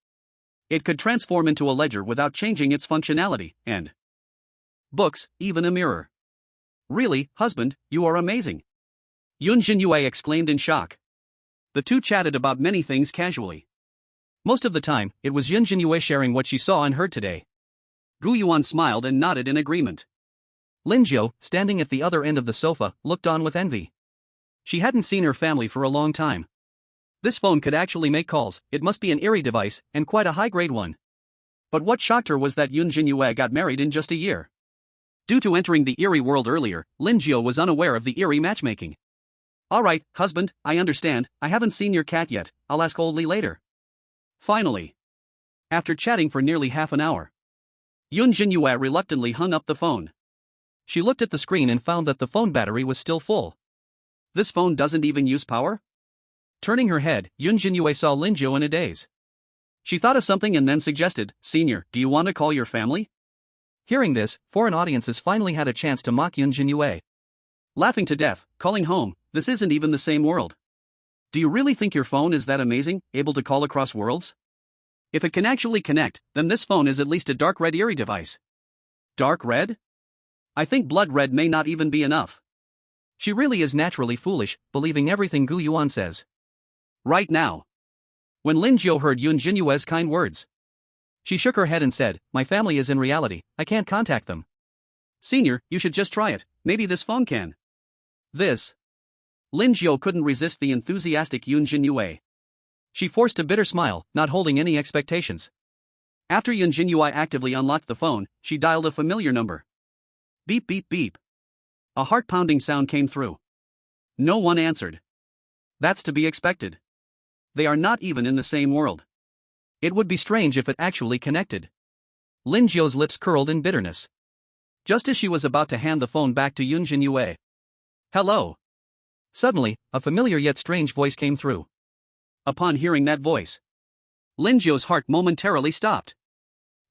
It could transform into a ledger without changing its functionality, and books, even a mirror. Really, husband, you are amazing. Yun Zhenyue exclaimed in shock. The two chatted about many things casually. Most of the time, it was Yun Zhenyue sharing what she saw and heard today. Gu Yuan smiled and nodded in agreement. Lin Jiao, standing at the other end of the sofa, looked on with envy. She hadn't seen her family for a long time. This phone could actually make calls, it must be an Eerie device, and quite a high-grade one. But what shocked her was that Yun Zhenyue got married in just a year. Due to entering the Eerie world earlier, Lin Jiao was unaware of the Eerie matchmaking. Alright, husband, I understand, I haven't seen your cat yet, I'll ask Old Li later. Finally. After chatting for nearly half an hour, Yun Zhenyue reluctantly hung up the phone. She looked at the screen and found that the phone battery was still full. This phone doesn't even use power? Turning her head, Yun Zhenyue saw Lin Jiao in a daze. She thought of something and then suggested, Senior, do you want to call your family? Hearing this, foreign audiences finally had a chance to mock Yun Zhenyue. Laughing to death, calling home, this isn't even the same world. Do you really think your phone is that amazing, able to call across worlds? If it can actually connect, then this phone is at least a dark red Eerie device. Dark red? I think blood red may not even be enough. She really is naturally foolish, believing everything Gu Yuan says. Right now. When Lin Jiao heard Yun Zhenyue's kind words, she shook her head and said, my family is in reality, I can't contact them. Senior, you should just try it, maybe this phone can. This. Lin Jiao couldn't resist the enthusiastic Yun Zhenyue. She forced a bitter smile, not holding any expectations. After Yun Zhenyue actively unlocked the phone, she dialed a familiar number. Beep beep beep. A heart-pounding sound came through. No one answered. That's to be expected. They are not even in the same world. It would be strange if it actually connected. Lin Jiao's lips curled in bitterness. Just as she was about to hand the phone back to Yun Zhenyue. Hello. Suddenly, a familiar yet strange voice came through. Upon hearing that voice, Lin Zhou's heart momentarily stopped.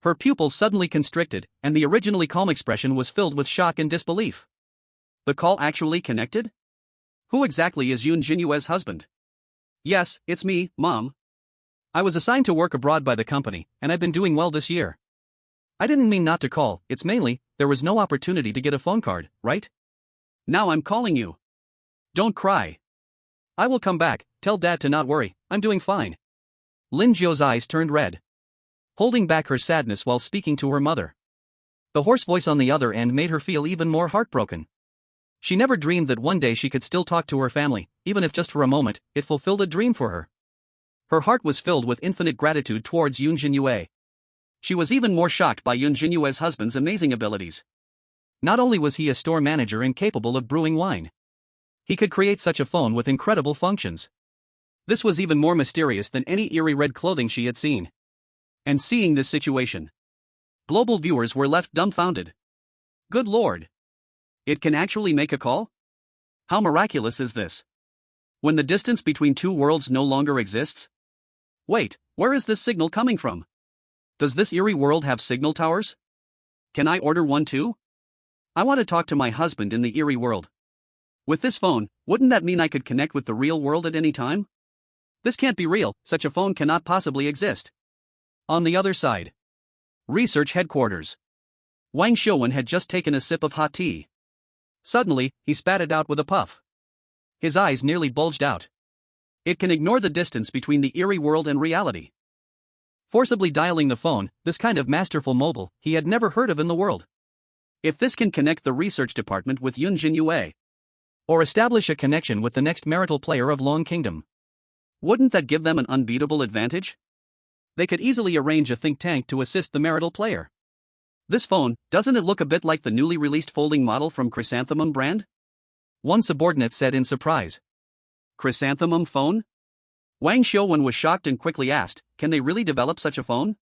Her pupils suddenly constricted, and the originally calm expression was filled with shock and disbelief. The call actually connected? Who exactly is Yun Zhenyue's husband? Yes, it's me, Mom. I was assigned to work abroad by the company, and I've been doing well this year. I didn't mean not to call, it's mainly, there was no opportunity to get a phone card, right? Now I'm calling you. Don't cry. I will come back, tell Dad to not worry, I'm doing fine. Lin Zhou's eyes turned red, holding back her sadness while speaking to her mother. The hoarse voice on the other end made her feel even more heartbroken. She never dreamed that one day she could still talk to her family, even if just for a moment. It fulfilled a dream for her. Her heart was filled with infinite gratitude towards Yun Zhenyue. She was even more shocked by Yun Zhenyue's husband's amazing abilities. Not only was he a store manager and capable of brewing wine, he could create such a phone with incredible functions. This was even more mysterious than any eerie red clothing she had seen. And seeing this situation, global viewers were left dumbfounded. Good Lord! It can actually make a call? How miraculous is this? When the distance between two worlds no longer exists? Wait, where is this signal coming from? Does this eerie world have signal towers? Can I order one too? I want to talk to my husband in the eerie world. With this phone, wouldn't that mean I could connect with the real world at any time? This can't be real, such a phone cannot possibly exist. On the other side. Research headquarters. Wang Shouwen had just taken a sip of hot tea. Suddenly, he spat it out with a puff. His eyes nearly bulged out. It can ignore the distance between the eerie world and reality. Forcibly dialing the phone, this kind of masterful mobile, he had never heard of in the world. If this can connect the research department with Yun Zhenyue, or establish a connection with the next marital player of Long Kingdom, wouldn't that give them an unbeatable advantage? They could easily arrange a think tank to assist the marital player. This phone, doesn't it look a bit like the newly released folding model from Chrysanthemum brand? One subordinate said in surprise. Chrysanthemum phone? Wang Shouwen was shocked and quickly asked, can they really develop such a phone?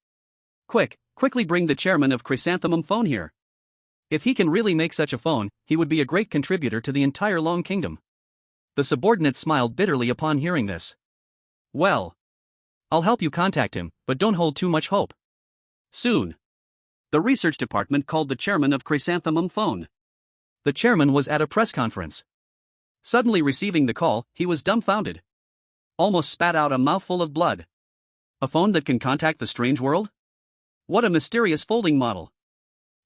Quickly bring the chairman of Chrysanthemum phone here. If he can really make such a phone, he would be a great contributor to the entire Long Kingdom. The subordinate smiled bitterly upon hearing this. Well, I'll help you contact him, but don't hold too much hope. Soon. The research department called the chairman of Chrysanthemum phone. The chairman was at a press conference. Suddenly receiving the call, he was dumbfounded. Almost spat out a mouthful of blood. A phone that can contact the strange world? What a mysterious folding model.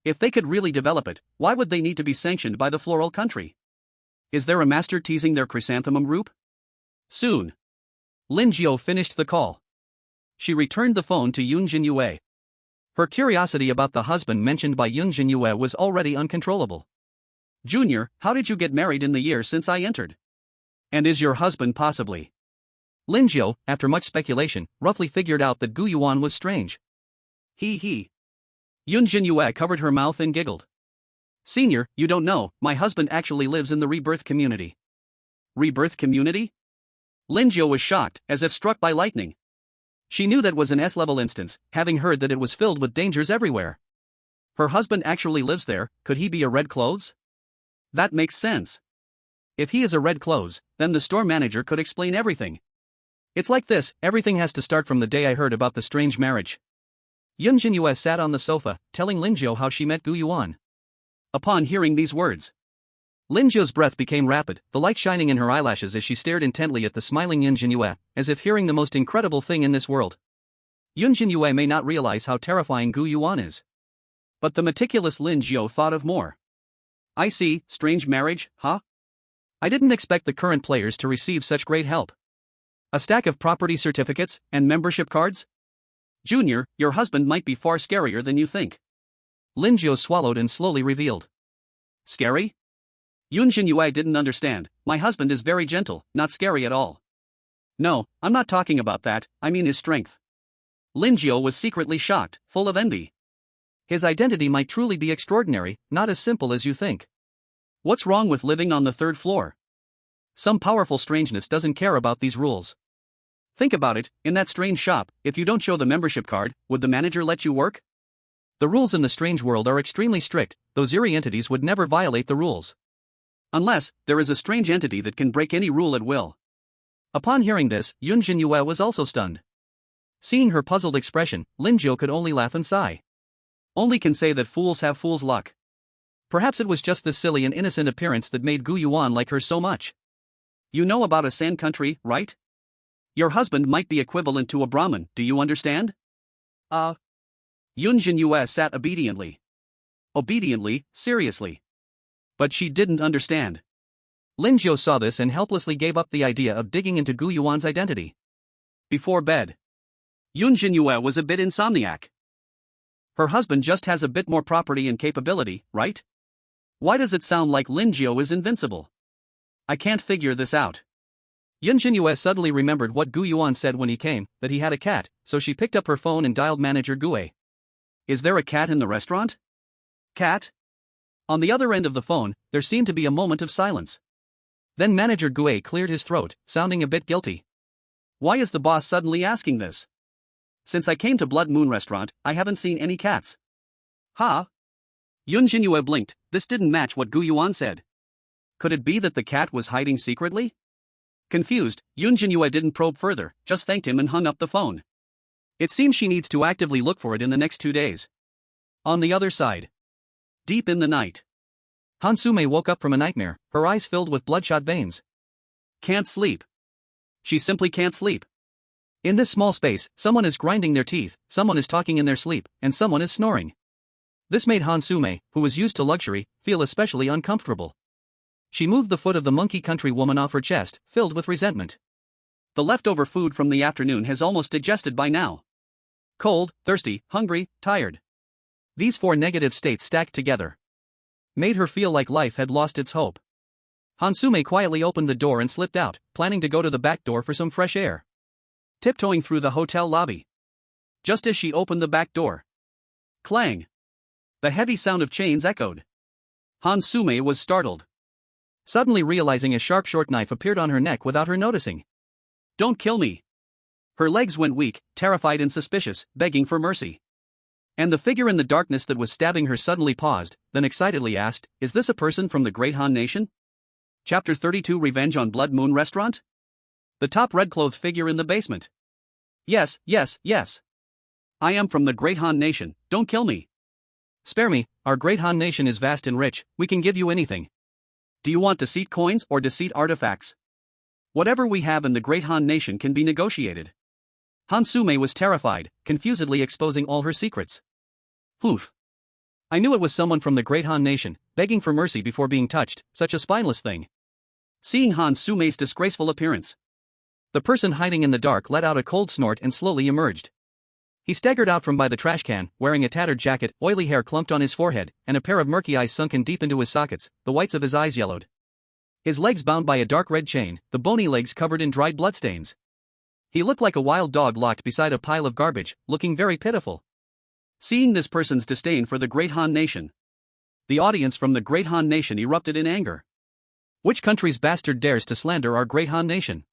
If they could really develop it, why would they need to be sanctioned by the floral country? Is there a master teasing their Chrysanthemum group? Soon. Lin Zhou finished the call. She returned the phone to Yun Zhenyue. Her curiosity about the husband mentioned by Yun Zhenyue was already uncontrollable. Junior, how did you get married in the year since I entered? And is your husband possibly? Lin Zhou, after much speculation, roughly figured out that Gu Yuan was strange. He. Yun Zhenyue covered her mouth and giggled. Senior, you don't know, my husband actually lives in the Rebirth community. Rebirth community? Lin Zhou was shocked, as if struck by lightning. She knew that was an S-level instance, having heard that it was filled with dangers everywhere. Her husband actually lives there, could he be a red clothes? That makes sense. If he is a red clothes, then the store manager could explain everything. It's like this, everything has to start from the day I heard about the strange marriage. Yun Zhenyue sat on the sofa, telling Lin Zhou how she met Gu Yuan. Upon hearing these words, Lin Zhou's breath became rapid, the light shining in her eyelashes as she stared intently at the smiling Yun Zhenyue, as if hearing the most incredible thing in this world. Yun Zhenyue may not realize how terrifying Gu Yuan is. But the meticulous Lin Zhou thought of more. I see, strange marriage, huh? I didn't expect the current players to receive such great help. A stack of property certificates, and membership cards? Junior, your husband might be far scarier than you think. Lin Zhou swallowed and slowly revealed. Scary? Yun Zhenyue didn't understand, my husband is very gentle, not scary at all. No, I'm not talking about that, I mean his strength. Lin Zhou was secretly shocked, full of envy. His identity might truly be extraordinary, not as simple as you think. What's wrong with living on the third floor? Some powerful strangeness doesn't care about these rules. Think about it, in that strange shop, if you don't show the membership card, would the manager let you work? The rules in the strange world are extremely strict, those eerie entities would never violate the rules. Unless, there is a strange entity that can break any rule at will. Upon hearing this, Yun Zhenyue was also stunned. Seeing her puzzled expression, Lin Jiu could only laugh and sigh. Only can say that fools have fools' luck. Perhaps it was just this silly and innocent appearance that made Gu Yuan like her so much. You know about a sand country, right? Your husband might be equivalent to a Brahmin, do you understand? Yun Zhenyue sat obediently. Obediently, seriously. But she didn't understand. Lin Jiu saw this and helplessly gave up the idea of digging into Gu Yuan's identity. Before bed, Yun Zhenyue was a bit insomniac. Her husband just has a bit more property and capability, right? Why does it sound like Lin Jiu is invincible? I can't figure this out. Yun Zhenyue suddenly remembered what Gu Yuan said when he came, that he had a cat, so she picked up her phone and dialed manager Gue. Is there a cat in the restaurant? Cat? On the other end of the phone, there seemed to be a moment of silence. Then manager Gue cleared his throat, sounding a bit guilty. Why is the boss suddenly asking this? Since I came to Blood Moon Restaurant, I haven't seen any cats. Huh? Yun Zhenyue blinked. This didn't match what Gu Yuan said. Could it be that the cat was hiding secretly? Confused, Yun Zhenyue didn't probe further, just thanked him and hung up the phone. It seems she needs to actively look for it in the next 2 days. On the other side. Deep in the night. Han Sume woke up from a nightmare, her eyes filled with bloodshot veins. Can't sleep. She simply can't sleep. In this small space, someone is grinding their teeth, someone is talking in their sleep, and someone is snoring. This made Han Sume, who was used to luxury, feel especially uncomfortable. She moved the foot of the monkey country woman off her chest, filled with resentment. The leftover food from the afternoon has almost digested by now. Cold, thirsty, hungry, tired. These 4 negative states stacked together made her feel like life had lost its hope. Han Sume quietly opened the door and slipped out, planning to go to the back door for some fresh air. Tiptoeing through the hotel lobby. Just as she opened the back door. Clang! The heavy sound of chains echoed. Han Sume was startled. Suddenly realizing a sharp short knife appeared on her neck without her noticing. Don't kill me. Her legs went weak, terrified and suspicious, begging for mercy. And the figure in the darkness that was stabbing her suddenly paused, then excitedly asked, "Is this a person from the Great Han Nation?" Chapter 32 Revenge on Blood Moon Restaurant? The top red-clothed figure in the basement. Yes, yes, yes. I am from the Great Han Nation, don't kill me. Spare me, our Great Han Nation is vast and rich, we can give you anything. Do you want deceit coins or deceit artifacts? Whatever we have in the Great Han Nation can be negotiated. Han Sume was terrified, confusedly exposing all her secrets. Oof. I knew it was someone from the Great Han Nation, begging for mercy before being touched, such a spineless thing. Seeing Han Sume's disgraceful appearance, the person hiding in the dark let out a cold snort and slowly emerged. He staggered out from by the trash can, wearing a tattered jacket, oily hair clumped on his forehead, and a pair of murky eyes sunken deep into his sockets, the whites of his eyes yellowed. His legs bound by a dark red chain, the bony legs covered in dried bloodstains. He looked like a wild dog locked beside a pile of garbage, looking very pitiful. Seeing this person's disdain for the Great Han Nation, the audience from the Great Han Nation erupted in anger. Which country's bastard dares to slander our Great Han Nation?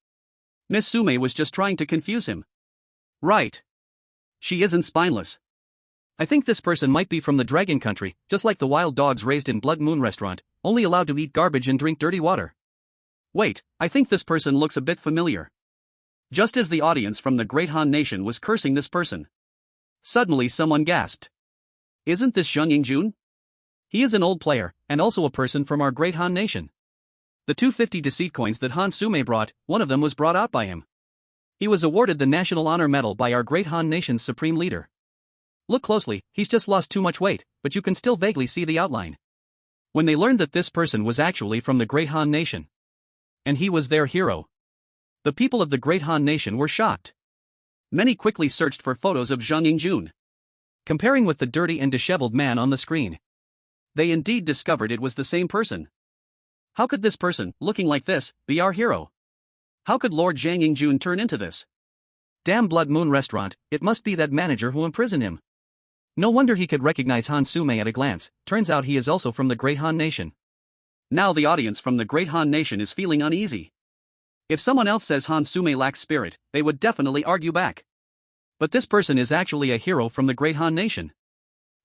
Miss Sume was just trying to confuse him. Right. She isn't spineless. I think this person might be from the Dragon Country, just like the wild dogs raised in Blood Moon Restaurant, only allowed to eat garbage and drink dirty water. Wait, I think this person looks a bit familiar. Just as the audience from the Great Han Nation was cursing this person, suddenly someone gasped. Isn't this Jiang Yungjun? He is an old player, and also a person from our Great Han Nation. The 250 deceit coins that Han Sume brought, one of them was brought out by him. He was awarded the National Honor Medal by our Great Han Nation's supreme leader. Look closely, he's just lost too much weight, but you can still vaguely see the outline. When they learned that this person was actually from the Great Han Nation, and he was their hero, the people of the Great Han Nation were shocked. Many quickly searched for photos of Jiang Yungjun, comparing with the dirty and disheveled man on the screen. They indeed discovered it was the same person. How could this person, looking like this, be our hero? How could Lord Jiang Yungjun turn into this? Damn Blood Moon Restaurant, it must be that manager who imprisoned him. No wonder he could recognize Han Sume at a glance, turns out he is also from the Great Han Nation. Now the audience from the Great Han Nation is feeling uneasy. If someone else says Han Sume lacks spirit, they would definitely argue back. But this person is actually a hero from the Great Han Nation.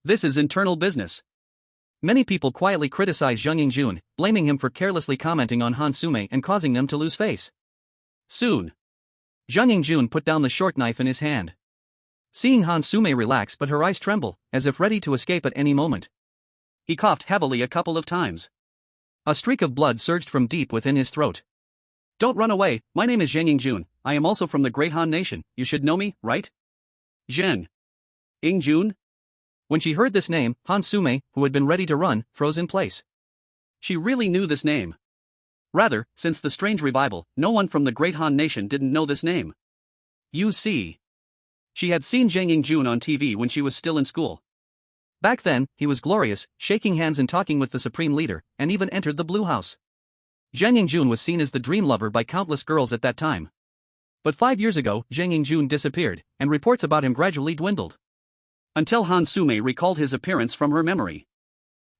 This is internal business. Many people quietly criticize Jiang Yungjun, blaming him for carelessly commenting on Han Sume and causing them to lose face. Soon, Jiang Yungjun put down the short knife in his hand. Seeing Han Sume relax but her eyes tremble, as if ready to escape at any moment. He coughed heavily a couple of times. A streak of blood surged from deep within his throat. Don't run away, my name is Jiang Jun, I am also from the Great Han Nation, you should know me, right? Zhen. Jun? When she heard this name, Han Sume, who had been ready to run, froze in place. She really knew this name. Rather, since the strange revival, no one from the Great Han Nation didn't know this name. You see. She had seen Jiang Jun on TV when she was still in school. Back then, he was glorious, shaking hands and talking with the Supreme Leader, and even entered the Blue House. Jiang Jun was seen as the dream lover by countless girls at that time. But 5 years ago, Jiang Jun disappeared, and reports about him gradually dwindled. Until Han Sume recalled his appearance from her memory.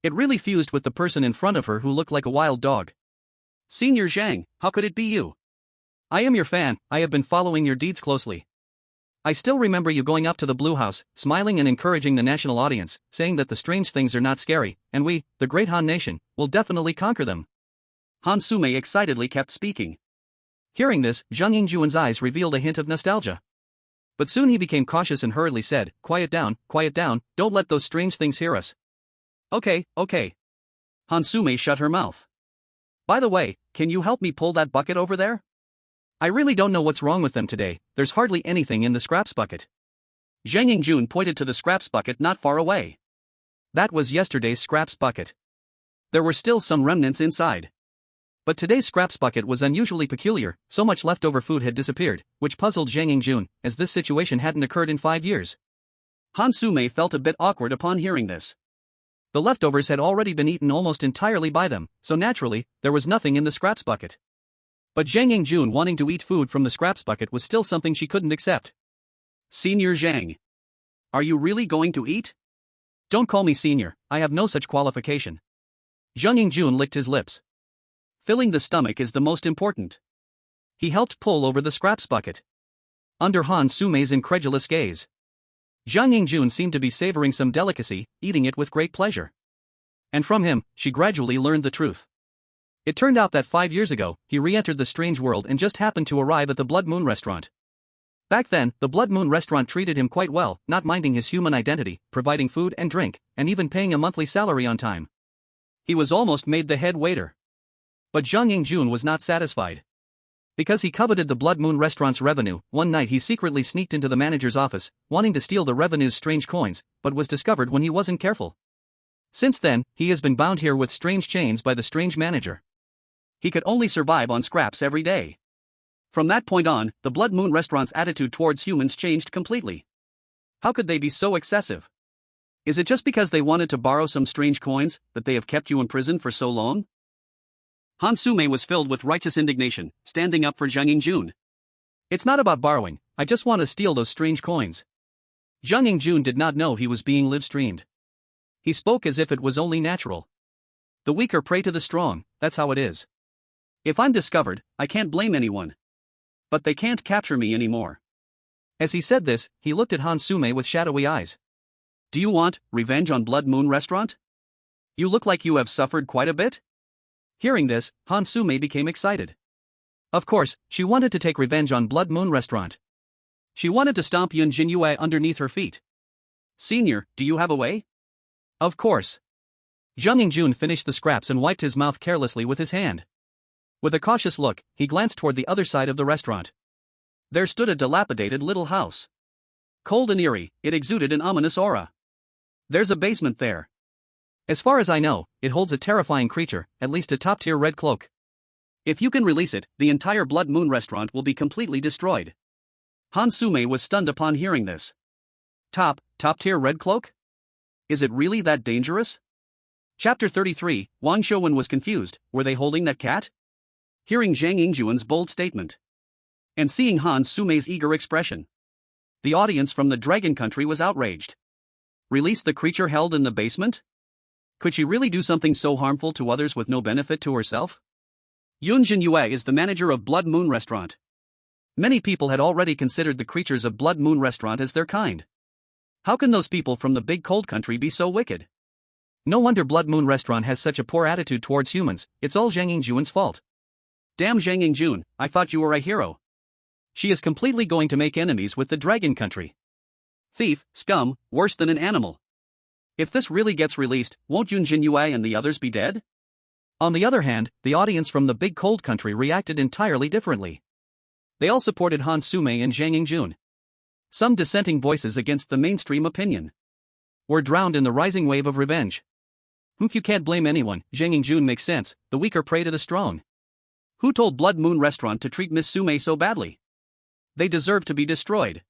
It really fused with the person in front of her who looked like a wild dog. Senior Zhang, how could it be you? I am your fan, I have been following your deeds closely. I still remember you going up to the Blue House, smiling and encouraging the national audience, saying that the strange things are not scary, and we, the Great Han Nation, will definitely conquer them. Han Sume excitedly kept speaking. Hearing this, Jiang Yingjuan's eyes revealed a hint of nostalgia. But soon he became cautious and hurriedly said, quiet down, don't let those strange things hear us. Okay. Han Sume shut her mouth. By the way, can you help me pull that bucket over there? I really don't know what's wrong with them today, there's hardly anything in the scraps bucket. Jiang Jun pointed to the scraps bucket not far away. That was yesterday's scraps bucket. There were still some remnants inside. But today's scraps bucket was unusually peculiar, so much leftover food had disappeared, which puzzled Jiang Jun, as this situation hadn't occurred in 5 years. Han Sume felt a bit awkward upon hearing this. The leftovers had already been eaten almost entirely by them, so naturally, there was nothing in the scraps bucket. But Jiang Jun wanting to eat food from the scraps bucket was still something she couldn't accept. Senior Zhang. Are you really going to eat? Don't call me senior, I have no such qualification. Jiang Jun licked his lips. Filling the stomach is the most important. He helped pull over the scraps bucket. Under Han Sume's incredulous gaze, Jiang Jun seemed to be savoring some delicacy, eating it with great pleasure. And from him, she gradually learned the truth. It turned out that 5 years ago, he re-entered the strange world and just happened to arrive at the Blood Moon restaurant. Back then, the Blood Moon restaurant treated him quite well, not minding his human identity, providing food and drink, and even paying a monthly salary on time. He was almost made the head waiter. But Jiang Jun was not satisfied. Because he coveted the Blood Moon restaurant's revenue, one night he secretly sneaked into the manager's office, wanting to steal the revenue's strange coins, but was discovered when he wasn't careful. Since then, he has been bound here with strange chains by the strange manager. He could only survive on scraps every day. From that point on, the Blood Moon restaurant's attitude towards humans changed completely. How could they be so excessive? Is it just because they wanted to borrow some strange coins that they have kept you in prison for so long? Han Sume was filled with righteous indignation, standing up for Jiang Jun. It's not about borrowing, I just want to steal those strange coins. Jiang Jun did not know he was being live-streamed. He spoke as if it was only natural. The weaker prey to the strong, that's how it is. If I'm discovered, I can't blame anyone. But they can't capture me anymore. As he said this, he looked at Han Sume with shadowy eyes. Do you want revenge on Blood Moon restaurant? You look like you have suffered quite a bit. Hearing this, Han Sume became excited. Of course, she wanted to take revenge on Blood Moon restaurant. She wanted to stomp Yun Zhenyue underneath her feet. Senior, do you have a way? Of course. Jiang Jun finished the scraps and wiped his mouth carelessly with his hand. With a cautious look, he glanced toward the other side of the restaurant. There stood a dilapidated little house. Cold and eerie, it exuded an ominous aura. There's a basement there. As far as I know, it holds a terrifying creature, at least a top-tier red cloak. If you can release it, the entire Blood Moon restaurant will be completely destroyed. Han Sume was stunned upon hearing this. Top-tier red cloak? Is it really that dangerous? Chapter 33, Wang Shouwen was confused, were they holding that cat? Hearing Jiang Yingjuan's bold statement. And seeing Han Sume's eager expression. The audience from the Dragon Country was outraged. Release the creature held in the basement? Could she really do something so harmful to others with no benefit to herself? Yun Zhenyue is the manager of Blood Moon Restaurant. Many people had already considered the creatures of Blood Moon Restaurant as their kind. How can those people from the big cold country be so wicked? No wonder Blood Moon Restaurant has such a poor attitude towards humans, it's all Jiang Yingjuan's fault. Damn Jiang Jun, I thought you were a hero. She is completely going to make enemies with the Dragon Country. Thief, scum, worse than an animal. If this really gets released, won't Yun Zhenyue and the others be dead? On the other hand, the audience from the big cold country reacted entirely differently. They all supported Han Sume and Jiang Yingjun. Some dissenting voices against the mainstream opinion were drowned in the rising wave of revenge. You can't blame anyone, Jiang Yingjun makes sense, the weaker prey to the strong. Who told Blood Moon Restaurant to treat Miss Sume so badly? They deserve to be destroyed.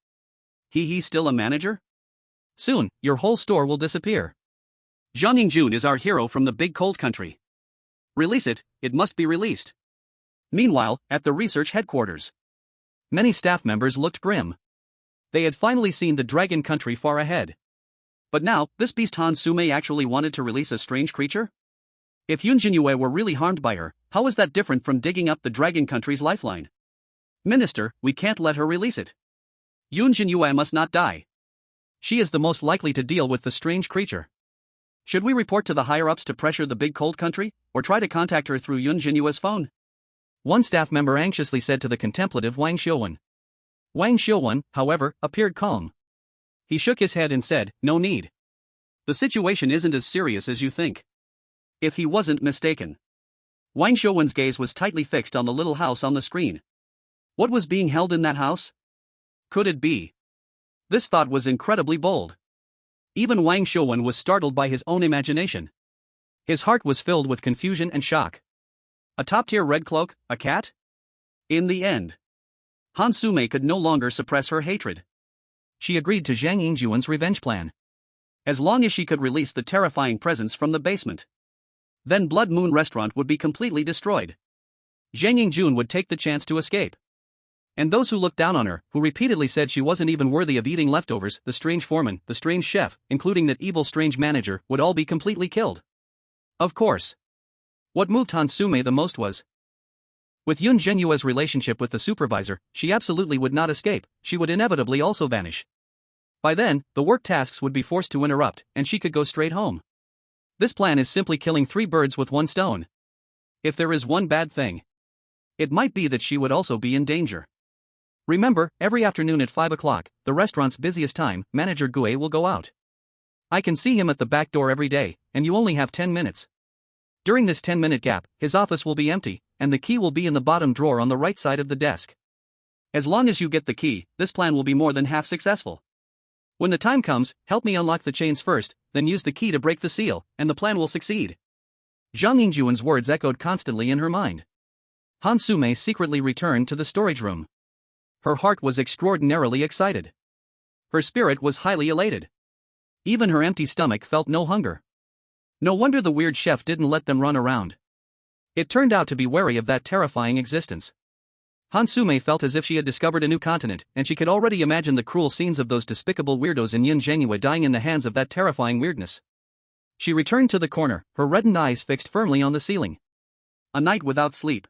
He's still a manager? Soon, your whole store will disappear. Jiang Yingjun is our hero from the big cold country. Release it, it must be released. Meanwhile, at the research headquarters, many staff members looked grim. They had finally seen the dragon country far ahead. But now, this beast Han Sume actually wanted to release a strange creature? If Yun Zhenyue were really harmed by her, how is that different from digging up the dragon country's lifeline? Minister, we can't let her release it. Yun Zhenyue must not die. She is the most likely to deal with the strange creature. Should we report to the higher-ups to pressure the big cold country, or try to contact her through Yun Zhenyue's phone? One staff member anxiously said to the contemplative Wang Xiuwen. Wang Xiuwen, however, appeared calm. He shook his head and said, "No need. The situation isn't as serious as you think." If he wasn't mistaken. Wang Xiuwen's gaze was tightly fixed on the little house on the screen. What was being held in that house? Could it be? This thought was incredibly bold. Even Wang Xiuwen was startled by his own imagination. His heart was filled with confusion and shock. A top-tier red cloak, a cat? In the end, Han Sume could no longer suppress her hatred. She agreed to Jiang Yingjun's revenge plan. As long as she could release the terrifying presence from the basement, then Blood Moon Restaurant would be completely destroyed. Jiang Yingjun would take the chance to escape. And those who looked down on her, who repeatedly said she wasn't even worthy of eating leftovers, the strange foreman, the strange chef, including that evil strange manager, would all be completely killed. Of course. What moved Han Sume the most was, with Yun Zhenyue's relationship with the supervisor, she absolutely would not escape, she would inevitably also vanish. By then, the work tasks would be forced to interrupt, and she could go straight home. This plan is simply killing 3 birds with 1 stone. If there is one bad thing, it might be that she would also be in danger. Remember, every afternoon at 5 o'clock, the restaurant's busiest time, Manager Gu will go out. I can see him at the back door every day, and you only have 10 minutes. During this 10-minute gap, his office will be empty, and the key will be in the bottom drawer on the right side of the desk. As long as you get the key, this plan will be more than half successful. When the time comes, help me unlock the chains first, then use the key to break the seal, and the plan will succeed. Jiang Yingjun's words echoed constantly in her mind. Han Sume secretly returned to the storage room. Her heart was extraordinarily excited. Her spirit was highly elated. Even her empty stomach felt no hunger. No wonder the weird chef didn't let them run around. It turned out to be wary of that terrifying existence. Han Sume felt as if she had discovered a new continent, and she could already imagine the cruel scenes of those despicable weirdos and Yun Zhenyue dying in the hands of that terrifying weirdness. She returned to the corner, her reddened eyes fixed firmly on the ceiling. A night without sleep.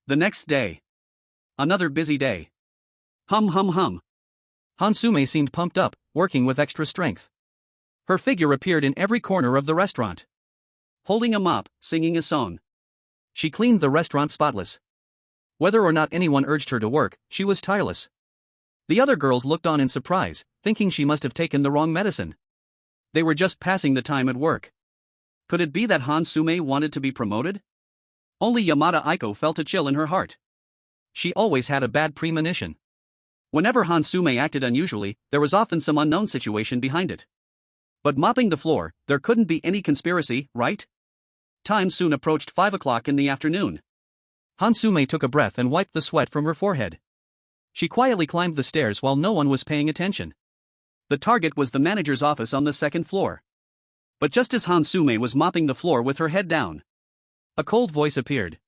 The next day. Another busy day. Hum hum hum. Han Sume seemed pumped up, working with extra strength. Her figure appeared in every corner of the restaurant. Holding a mop, singing a song. She cleaned the restaurant spotless. Whether or not anyone urged her to work, she was tireless. The other girls looked on in surprise, thinking she must have taken the wrong medicine. They were just passing the time at work. Could it be that Han Sume wanted to be promoted? Only Yamada Aiko felt a chill in her heart. She always had a bad premonition. Whenever Han Sume acted unusually, there was often some unknown situation behind it. But mopping the floor, there couldn't be any conspiracy, right? Time soon approached 5 o'clock in the afternoon. Han Sume took a breath and wiped the sweat from her forehead. She quietly climbed the stairs while no one was paying attention. The target was the manager's office on the 2nd floor. But just as Han Sume was mopping the floor with her head down, a cold voice appeared.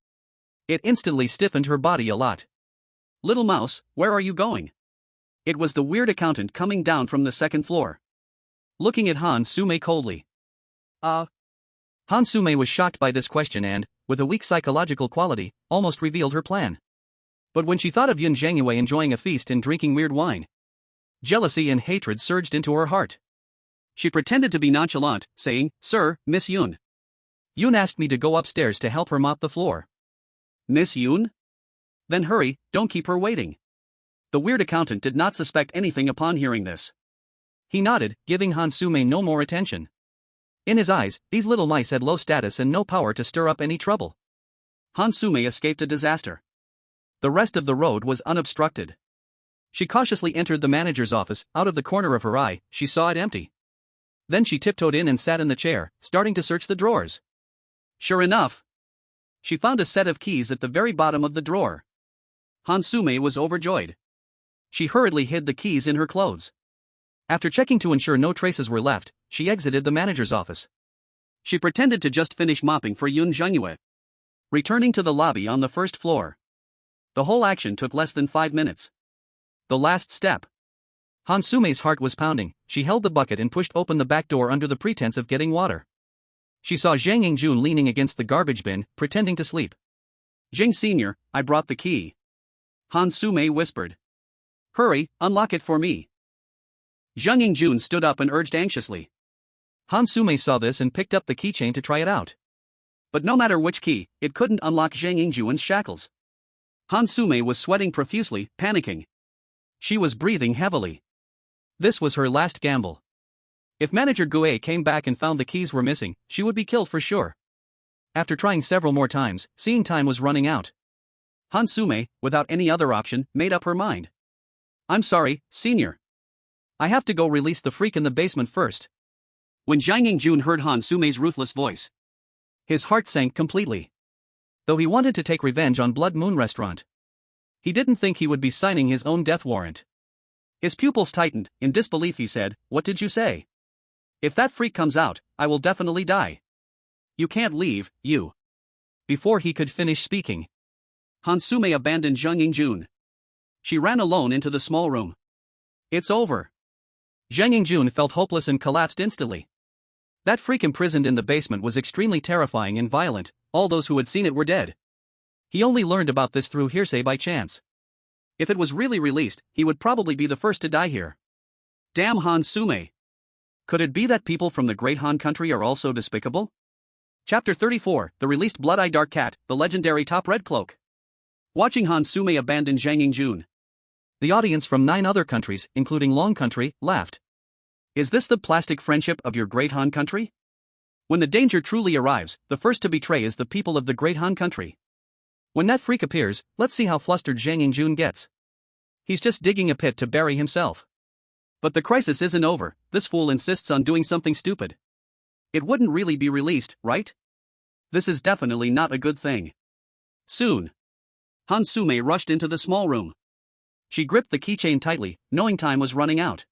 It instantly stiffened her body a lot. "Little mouse, where are you going?" It was the weird accountant coming down from the 2nd floor. Looking at Han Sume coldly. Han Sume was shocked by this question and, with a weak psychological quality, almost revealed her plan. But when she thought of Yun Zhenyue enjoying a feast and drinking weird wine, jealousy and hatred surged into her heart. She pretended to be nonchalant, saying, "Sir, Miss Yun. Yun asked me to go upstairs to help her mop the floor." "Miss Yun? Then hurry, don't keep her waiting." The weird accountant did not suspect anything upon hearing this. He nodded, giving Han Sume no more attention. In his eyes, these little mice had low status and no power to stir up any trouble. Han Sume escaped a disaster. The rest of the road was unobstructed. She cautiously entered the manager's office. Out of the corner of her eye, she saw it empty. Then she tiptoed in and sat in the chair, starting to search the drawers. Sure enough, she found a set of keys at the very bottom of the drawer. Han Sume was overjoyed. She hurriedly hid the keys in her clothes. After checking to ensure no traces were left, she exited the manager's office. She pretended to just finish mopping for Yun Zhenyue, returning to the lobby on the first floor. The whole action took less than 5 minutes. The last step. Han Sume's heart was pounding. She held the bucket and pushed open the back door under the pretense of getting water. She saw Jiang Yingjun leaning against the garbage bin, pretending to sleep. Jing Sr., I brought the key. Han Sume whispered. Hurry, unlock it for me. Jiang Yingjun stood up and urged anxiously. Han Sume saw this and picked up the keychain to try it out. But no matter which key, it couldn't unlock Jiang Yingjun's shackles. Han Sume was sweating profusely, panicking. She was breathing heavily. This was her last gamble. If Manager Gue came back and found the keys were missing, she would be killed for sure. After trying several more times, seeing time was running out. Han Sume, without any other option, made up her mind. I'm sorry, Senior. I have to go release the freak in the basement first. When Jiang Yingjun heard Han Sume's ruthless voice, his heart sank completely. Though he wanted to take revenge on Blood Moon Restaurant, he didn't think he would be signing his own death warrant. His pupils tightened. In disbelief he said, What did you say? If that freak comes out, I will definitely die. You can't leave, you. Before he could finish speaking, Han Sume abandoned Jiang Yingjun. She ran alone into the small room. It's over. Jiang Yingjun felt hopeless and collapsed instantly. That freak imprisoned in the basement was extremely terrifying and violent. All those who had seen it were dead. He only learned about this through hearsay by chance. If it was really released, he would probably be the first to die here. Damn Han Sume. Could it be that people from the Great Han country are also despicable? Chapter 34, The Released Blood-Eye Dark Cat, the legendary Top Red Cloak. Watching Han Sume abandon Jiang Yingjun, the audience from 9 other countries, including Long Country, laughed. Is this the plastic friendship of your Great Han country? When the danger truly arrives, the first to betray is the people of the Great Han country. When that freak appears, let's see how flustered Jiang Yingjun gets. He's just digging a pit to bury himself. But the crisis isn't over. This fool insists on doing something stupid. It wouldn't really be released, right? This is definitely not a good thing. Soon, Han Sume rushed into the small room. She gripped the keychain tightly, knowing time was running out.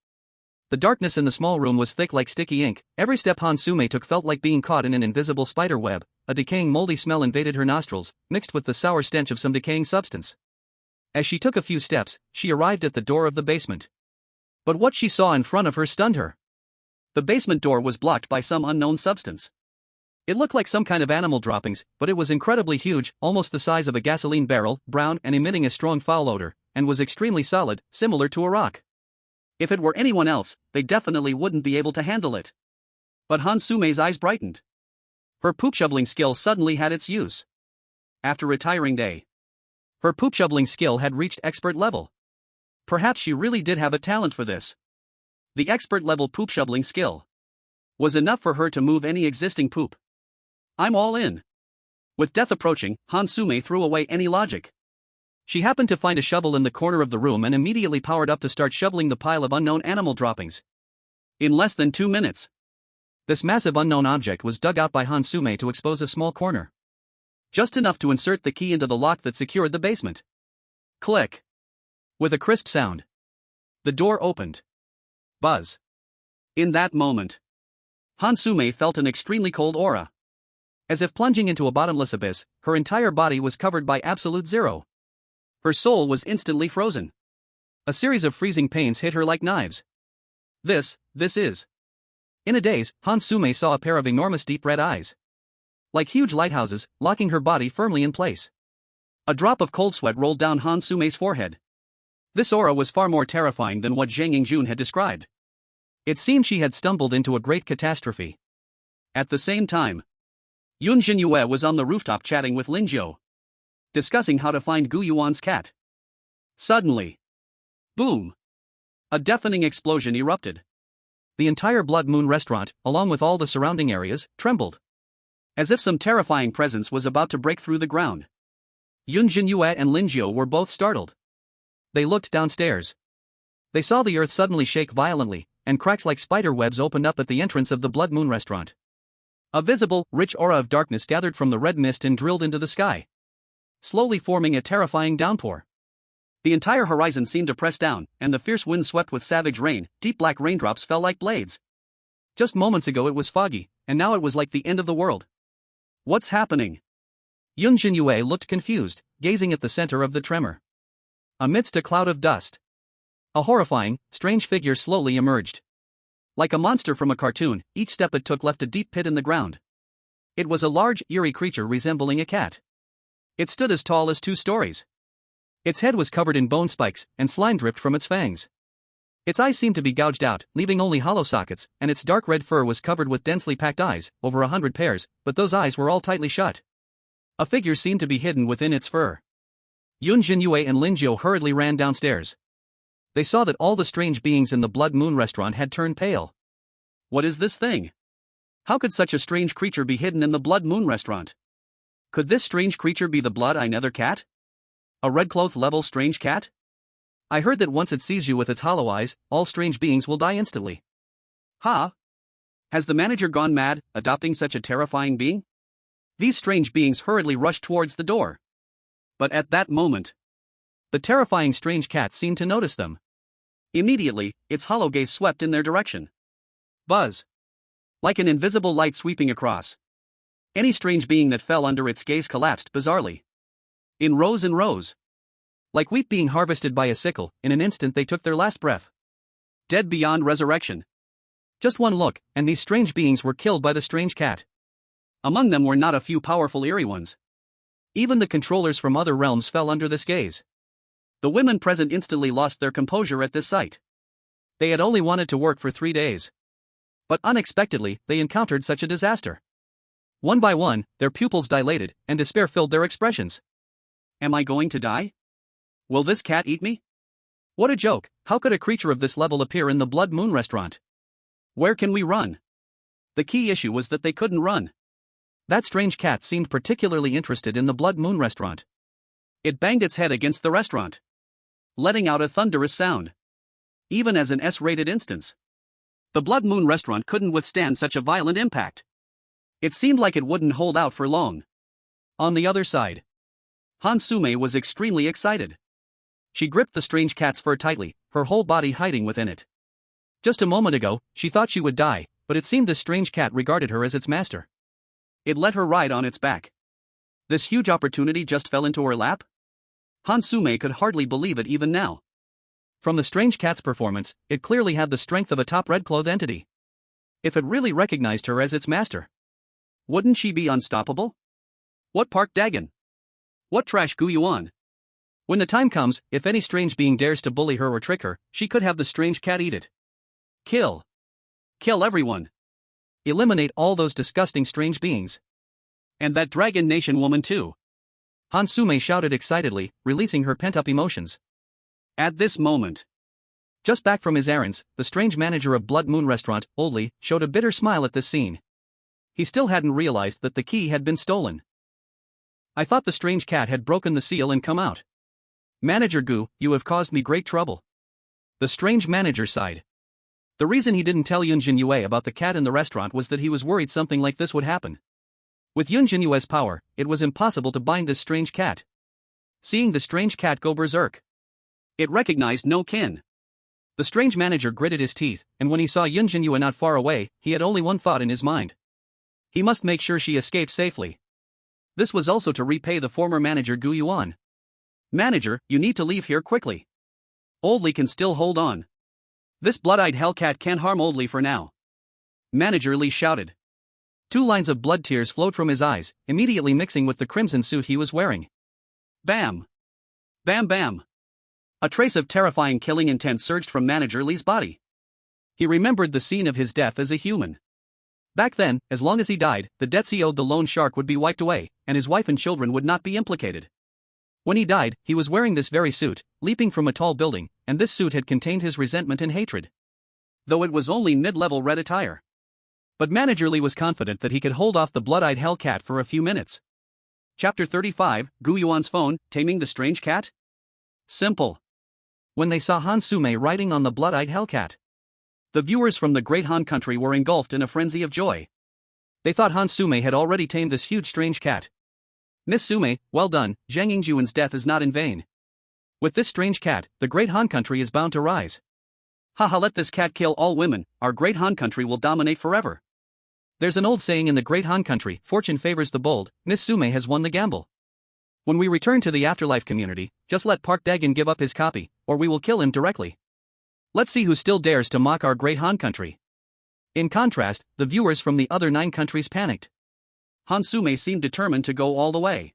The darkness in the small room was thick like sticky ink. Every step Han Sume took felt like being caught in an invisible spider web. A decaying moldy smell invaded her nostrils, mixed with the sour stench of some decaying substance. As she took a few steps, she arrived at the door of the basement. But what she saw in front of her stunned her. The basement door was blocked by some unknown substance. It looked like some kind of animal droppings, but it was incredibly huge, almost the size of a gasoline barrel, brown and emitting a strong foul odor, and was extremely solid, similar to a rock. If it were anyone else, they definitely wouldn't be able to handle it. But Han Sume's eyes brightened. Her poop shoveling skill suddenly had its use. After retiring day, her poop shoveling skill had reached expert level. Perhaps she really did have a talent for this. The expert level poop shoveling skill was enough for her to move any existing poop. I'm all in. With death approaching, Han Sume threw away any logic. She happened to find a shovel in the corner of the room and immediately powered up to start shoveling the pile of unknown animal droppings. In less than 2 minutes, this massive unknown object was dug out by Han Sume to expose a small corner. Just enough to insert the key into the lock that secured the basement. Click. With a crisp sound, the door opened. Buzz. In that moment, Han Sume felt an extremely cold aura. As if plunging into a bottomless abyss, her entire body was covered by absolute zero. Her soul was instantly frozen. A series of freezing pains hit her like knives. This is. In a daze, Han Sume saw a pair of enormous deep red eyes, like huge lighthouses, locking her body firmly in place. A drop of cold sweat rolled down Han Sume's forehead. This aura was far more terrifying than what Jiang Yingjun had described. It seemed she had stumbled into a great catastrophe. At the same time, Yun Zhenyue was on the rooftop chatting with Lin Jiu, discussing how to find Gu Yuan's cat. Suddenly, boom! A deafening explosion erupted. The entire Blood Moon restaurant, along with all the surrounding areas, trembled. As if some terrifying presence was about to break through the ground. Yun Zhenyue and Lin Jiu were both startled. They looked downstairs. They saw the earth suddenly shake violently, and cracks like spider webs opened up at the entrance of the Blood Moon restaurant. A visible, rich aura of darkness gathered from the red mist and drilled into the sky, slowly forming a terrifying downpour. The entire horizon seemed to press down, and the fierce wind swept with savage rain. Deep black raindrops fell like blades. Just moments ago it was foggy, and now it was like the end of the world. What's happening? Yun Zhenyue looked confused, gazing at the center of the tremor. Amidst a cloud of dust, a horrifying, strange figure slowly emerged. Like a monster from a cartoon, each step it took left a deep pit in the ground. It was a large, eerie creature resembling a cat. It stood as tall as 2 stories. Its head was covered in bone spikes, and slime dripped from its fangs. Its eyes seemed to be gouged out, leaving only hollow sockets, and its dark red fur was covered with densely packed eyes, over 100 pairs, but those eyes were all tightly shut. A figure seemed to be hidden within its fur. Yun Zhenyue and Lin Jiu hurriedly ran downstairs. They saw that all the strange beings in the Blood Moon restaurant had turned pale. What is this thing? How could such a strange creature be hidden in the Blood Moon restaurant? Could this strange creature be the Blood-Eye Nether cat? A red cloth level strange cat? I heard that once it sees you with its hollow eyes, all strange beings will die instantly. Huh? Has the manager gone mad, adopting such a terrifying being? These strange beings hurriedly rushed towards the door. But at that moment, the terrifying strange cat seemed to notice them. Immediately, its hollow gaze swept in their direction. Buzz. Like an invisible light sweeping across. Any strange being that fell under its gaze collapsed bizarrely. In rows and rows. Like wheat being harvested by a sickle, in an instant they took their last breath. Dead beyond resurrection. Just one look, and these strange beings were killed by the strange cat. Among them were not a few powerful eerie ones. Even the controllers from other realms fell under this gaze. The women present instantly lost their composure at this sight. They had only wanted to work for 3 days. But unexpectedly, they encountered such a disaster. One by one, their pupils dilated, and despair filled their expressions. Am I going to die? Will this cat eat me? What a joke! How could a creature of this level appear in the Blood Moon restaurant? Where can we run? The key issue was that they couldn't run. That strange cat seemed particularly interested in the Blood Moon restaurant. It banged its head against the restaurant, letting out a thunderous sound. Even as an S-rated instance, the Blood Moon restaurant couldn't withstand such a violent impact. It seemed like it wouldn't hold out for long. On the other side, Han Sume was extremely excited. She gripped the strange cat's fur tightly, her whole body hiding within it. Just a moment ago, she thought she would die, but it seemed this strange cat regarded her as its master. It let her ride on its back. This huge opportunity just fell into her lap? Han Sume could hardly believe it even now. From the strange cat's performance, it clearly had the strength of a top red-clothed entity. If it really recognized her as its master, wouldn't she be unstoppable? What Park Dagon? What trash Gu Yuan? When the time comes, if any strange being dares to bully her or trick her, she could have the strange cat eat it. Kill. Kill everyone. Eliminate all those disgusting strange beings. And that Dragon Nation woman too. Han Sume shouted excitedly, releasing her pent-up emotions. At this moment, just back from his errands, the strange manager of Blood Moon Restaurant, Oldly, showed a bitter smile at this scene. He still hadn't realized that the key had been stolen. I thought the strange cat had broken the seal and come out. Manager Gu, you have caused me great trouble. The strange manager sighed. The reason he didn't tell Yun Zhenyue about the cat in the restaurant was that he was worried something like this would happen. With Yun Zhenyue's power, it was impossible to bind this strange cat. Seeing the strange cat go berserk, it recognized no kin. The strange manager gritted his teeth, and when he saw Yun Zhenyue not far away, he had only one thought in his mind. He must make sure she escaped safely. This was also to repay the former manager Gu Yuan. Manager, you need to leave here quickly. Oldly can still hold on. This blood-eyed hellcat can't harm Oldly for now. Manager Li shouted. 2 lines of blood tears flowed from his eyes, immediately mixing with the crimson suit he was wearing. Bam! Bam bam! A trace of terrifying killing intent surged from Manager Li's body. He remembered the scene of his death as a human. Back then, as long as he died, the debts he owed the lone shark would be wiped away, and his wife and children would not be implicated. When he died, he was wearing this very suit, leaping from a tall building, and this suit had contained his resentment and hatred. though it was only mid-level red attire. But Manager Lee was confident that he could hold off the blood-eyed hellcat for a few minutes. Chapter 35, Gu Yuan's phone, Taming the Strange Cat? Simple. When they saw Han Sume riding on the blood-eyed hellcat, the viewers from the Great Han country were engulfed in a frenzy of joy. They thought Han Sume had already tamed this huge strange cat. Miss Sume, well done, Jiang Yuan's death is not in vain. With this strange cat, the Great Han country is bound to rise. Haha, let this cat kill all women, our Great Han country will dominate forever. There's an old saying in the Great Han country, fortune favors the bold. Miss Sume has won the gamble. When we return to the afterlife community, just let Park Dagon give up his copy, or we will kill him directly. Let's see who still dares to mock our Great Han country. In contrast, the viewers from the other 9 countries panicked. Han Sume seemed determined to go all the way.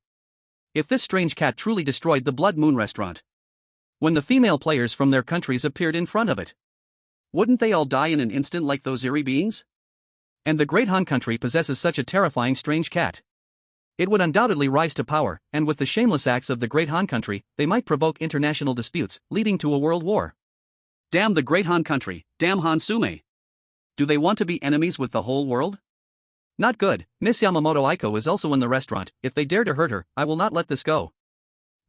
If this strange cat truly destroyed the Blood Moon restaurant, when the female players from their countries appeared in front of it, wouldn't they all die in an instant like those eerie beings? And the Great Han country possesses such a terrifying strange cat. It would undoubtedly rise to power, and with the shameless acts of the Great Han country, they might provoke international disputes, leading to a world war. Damn the Great Han country, damn Han Sume. Do they want to be enemies with the whole world? Not good. Miss Yamamoto Aiko is also in the restaurant. If they dare to hurt her, I will not let this go.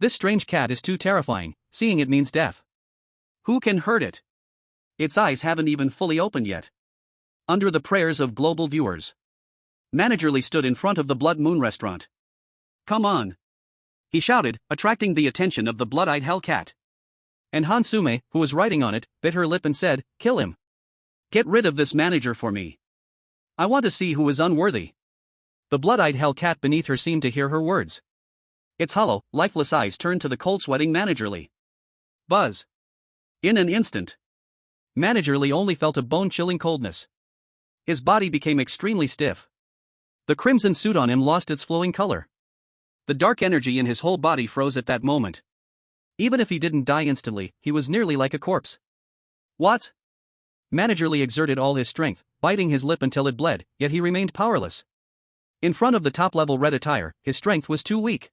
This strange cat is too terrifying, seeing it means death. Who can hurt it? Its eyes haven't even fully opened yet. Under the prayers of global viewers, Manager Lee stood in front of the Blood Moon restaurant. Come on! He shouted, attracting the attention of the blood-eyed hellcat. And Han Sume, who was riding on it, bit her lip and said, kill him. Get rid of this manager for me. I want to see who is unworthy. The blood-eyed hellcat beneath her seemed to hear her words. Its hollow, lifeless eyes turned to the cold-sweating Manager Lee. Buzz. In an instant, Manager Lee only felt a bone-chilling coldness. His body became extremely stiff. The crimson suit on him lost its flowing color. The dark energy in his whole body froze at that moment. Even if he didn't die instantly, he was nearly like a corpse. What? Manager Lee exerted all his strength, biting his lip until it bled, yet he remained powerless. In front of the top-level red attire, his strength was too weak.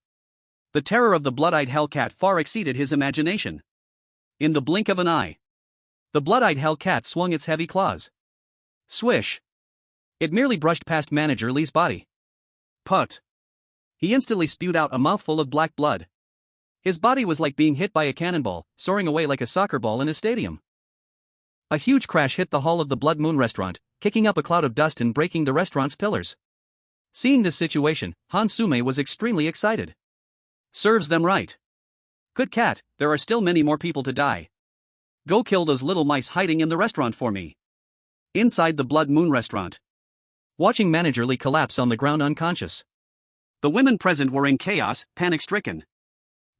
The terror of the blood-eyed hellcat far exceeded his imagination. In the blink of an eye, the blood-eyed hellcat swung its heavy claws. Swish! It merely brushed past Manager Lee's body. Put! He instantly spewed out a mouthful of black blood. His body was like being hit by a cannonball, soaring away like a soccer ball in a stadium. A huge crash hit the hall of the Blood Moon restaurant, kicking up a cloud of dust and breaking the restaurant's pillars. Seeing this situation, Han Sume was extremely excited. Serves them right. Good cat, there are still many more people to die. Go kill those little mice hiding in the restaurant for me. Inside the Blood Moon restaurant, watching Manager Lee collapse on the ground unconscious, the women present were in chaos, panic-stricken.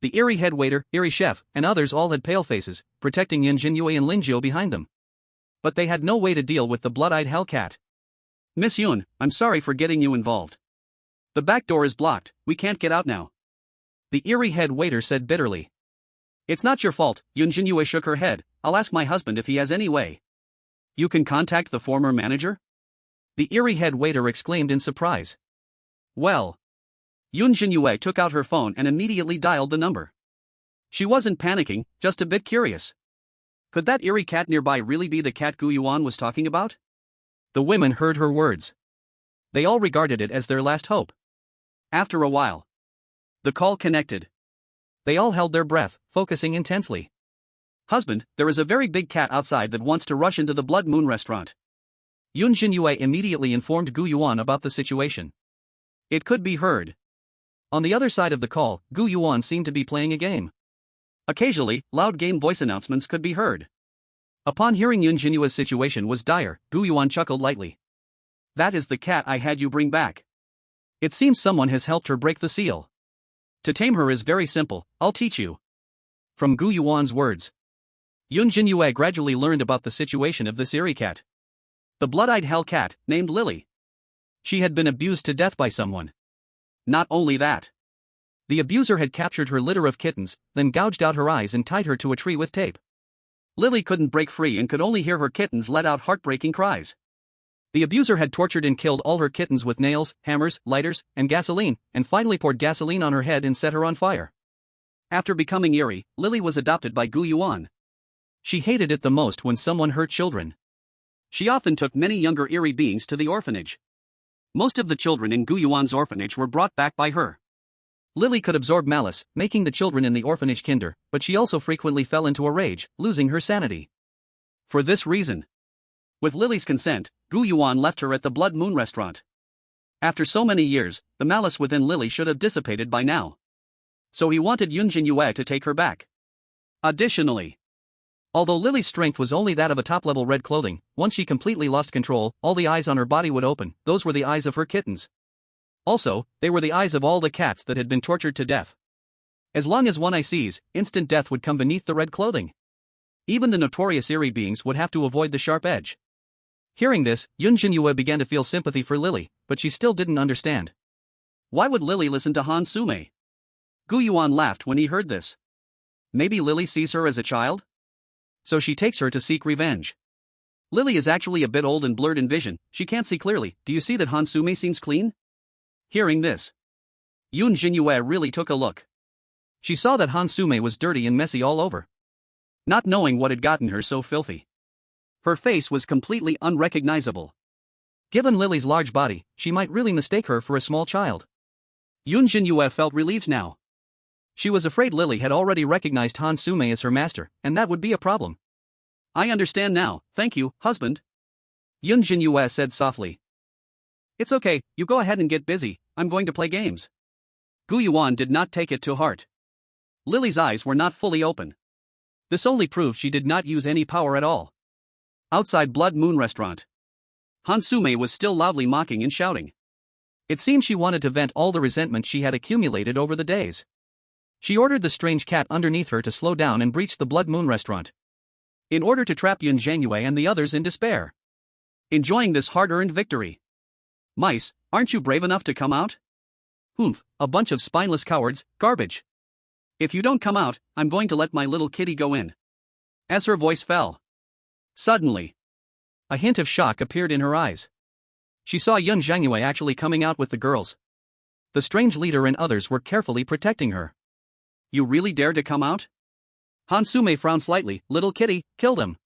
The Eerie head waiter, Eerie chef, and others all had pale faces, protecting Yun Zhenyue and Linjiu behind them. But they had no way to deal with the blood-eyed hellcat. Miss Yun, I'm sorry for getting you involved. The back door is blocked, we can't get out now. The Eerie head waiter said bitterly. It's not your fault, Yun Zhenyue shook her head. I'll ask my husband if he has any way. You can contact the former manager? The Eerie head waiter exclaimed in surprise. Well. Yun Zhenyue took out her phone and immediately dialed the number. She wasn't panicking, just a bit curious. Could that eerie cat nearby really be the cat Gu Yuan was talking about? The women heard her words. They all regarded it as their last hope. After a while, the call connected. They all held their breath, focusing intensely. Husband, there is a very big cat outside that wants to rush into the Blood Moon restaurant. Yun Zhenyue immediately informed Gu Yuan about the situation. It could be heard. On the other side of the call, Gu Yuan seemed to be playing a game. Occasionally, loud game voice announcements could be heard. Upon hearing Yun Zhenyue's situation was dire, Gu Yuan chuckled lightly. That is the cat I had you bring back. It seems someone has helped her break the seal. To tame her is very simple, I'll teach you. From Gu Yuan's words, Yun Zhenyue gradually learned about the situation of this eerie cat. The blood-eyed hell cat, named Lily. She had been abused to death by someone. Not only that, the abuser had captured her litter of kittens, then gouged out her eyes and tied her to a tree with tape. Lily couldn't break free and could only hear her kittens let out heartbreaking cries. The abuser had tortured and killed all her kittens with nails, hammers, lighters, and gasoline, and finally poured gasoline on her head and set her on fire. After becoming eerie, Lily was adopted by Gu Yuan. She hated it the most when someone hurt children. She often took many younger Eerie beings to the orphanage. Most of the children in Gu Yuan's orphanage were brought back by her. Lily could absorb malice, making the children in the orphanage kinder, but she also frequently fell into a rage, losing her sanity. For this reason, with Lily's consent, Gu Yuan left her at the Blood Moon restaurant. After so many years, the malice within Lily should have dissipated by now. So he wanted Yun Zhenyue to take her back. Additionally, although Lily's strength was only that of a top-level red clothing, once she completely lost control, all the eyes on her body would open. Those were the eyes of her kittens. Also, they were the eyes of all the cats that had been tortured to death. As long as one eye sees, instant death would come beneath the red clothing. Even the notorious Eerie beings would have to avoid the sharp edge. Hearing this, Yun Zhenyue began to feel sympathy for Lily, but she still didn't understand. Why would Lily listen to Han Sume? Gu Yuan laughed when he heard this. Maybe Lily sees her as a child? So she takes her to seek revenge. Lily is actually a bit old and blurred in vision, she can't see clearly. Do you see that Han Sume seems clean? Hearing this, Yun Zhenyue really took a look. She saw that Han Sume was dirty and messy all over. Not knowing what had gotten her so filthy, her face was completely unrecognizable. Given Lily's large body, she might really mistake her for a small child. Yun Zhenyue felt relieved now. She was afraid Lily had already recognized Han Sume as her master, and that would be a problem. I understand now, thank you, husband. Yun Zhenyue said softly. It's okay, you go ahead and get busy, I'm going to play games. Gu Yuan did not take it to heart. Lily's eyes were not fully open. This only proved she did not use any power at all. Outside Blood Moon restaurant, Han Sume was still loudly mocking and shouting. It seemed she wanted to vent all the resentment she had accumulated over the days. She ordered the strange cat underneath her to slow down and breach the Blood Moon restaurant, in order to trap Yun Zhenyue and the others in despair. Enjoying this hard-earned victory. Mice, aren't you brave enough to come out? Humph, a bunch of spineless cowards, garbage. If you don't come out, I'm going to let my little kitty go in. As her voice fell, suddenly, a hint of shock appeared in her eyes. She saw Yun Zhenyue actually coming out with the girls. The strange leader and others were carefully protecting her. You really dare to come out? Han Sume frowned slightly. Little kitty, kill them.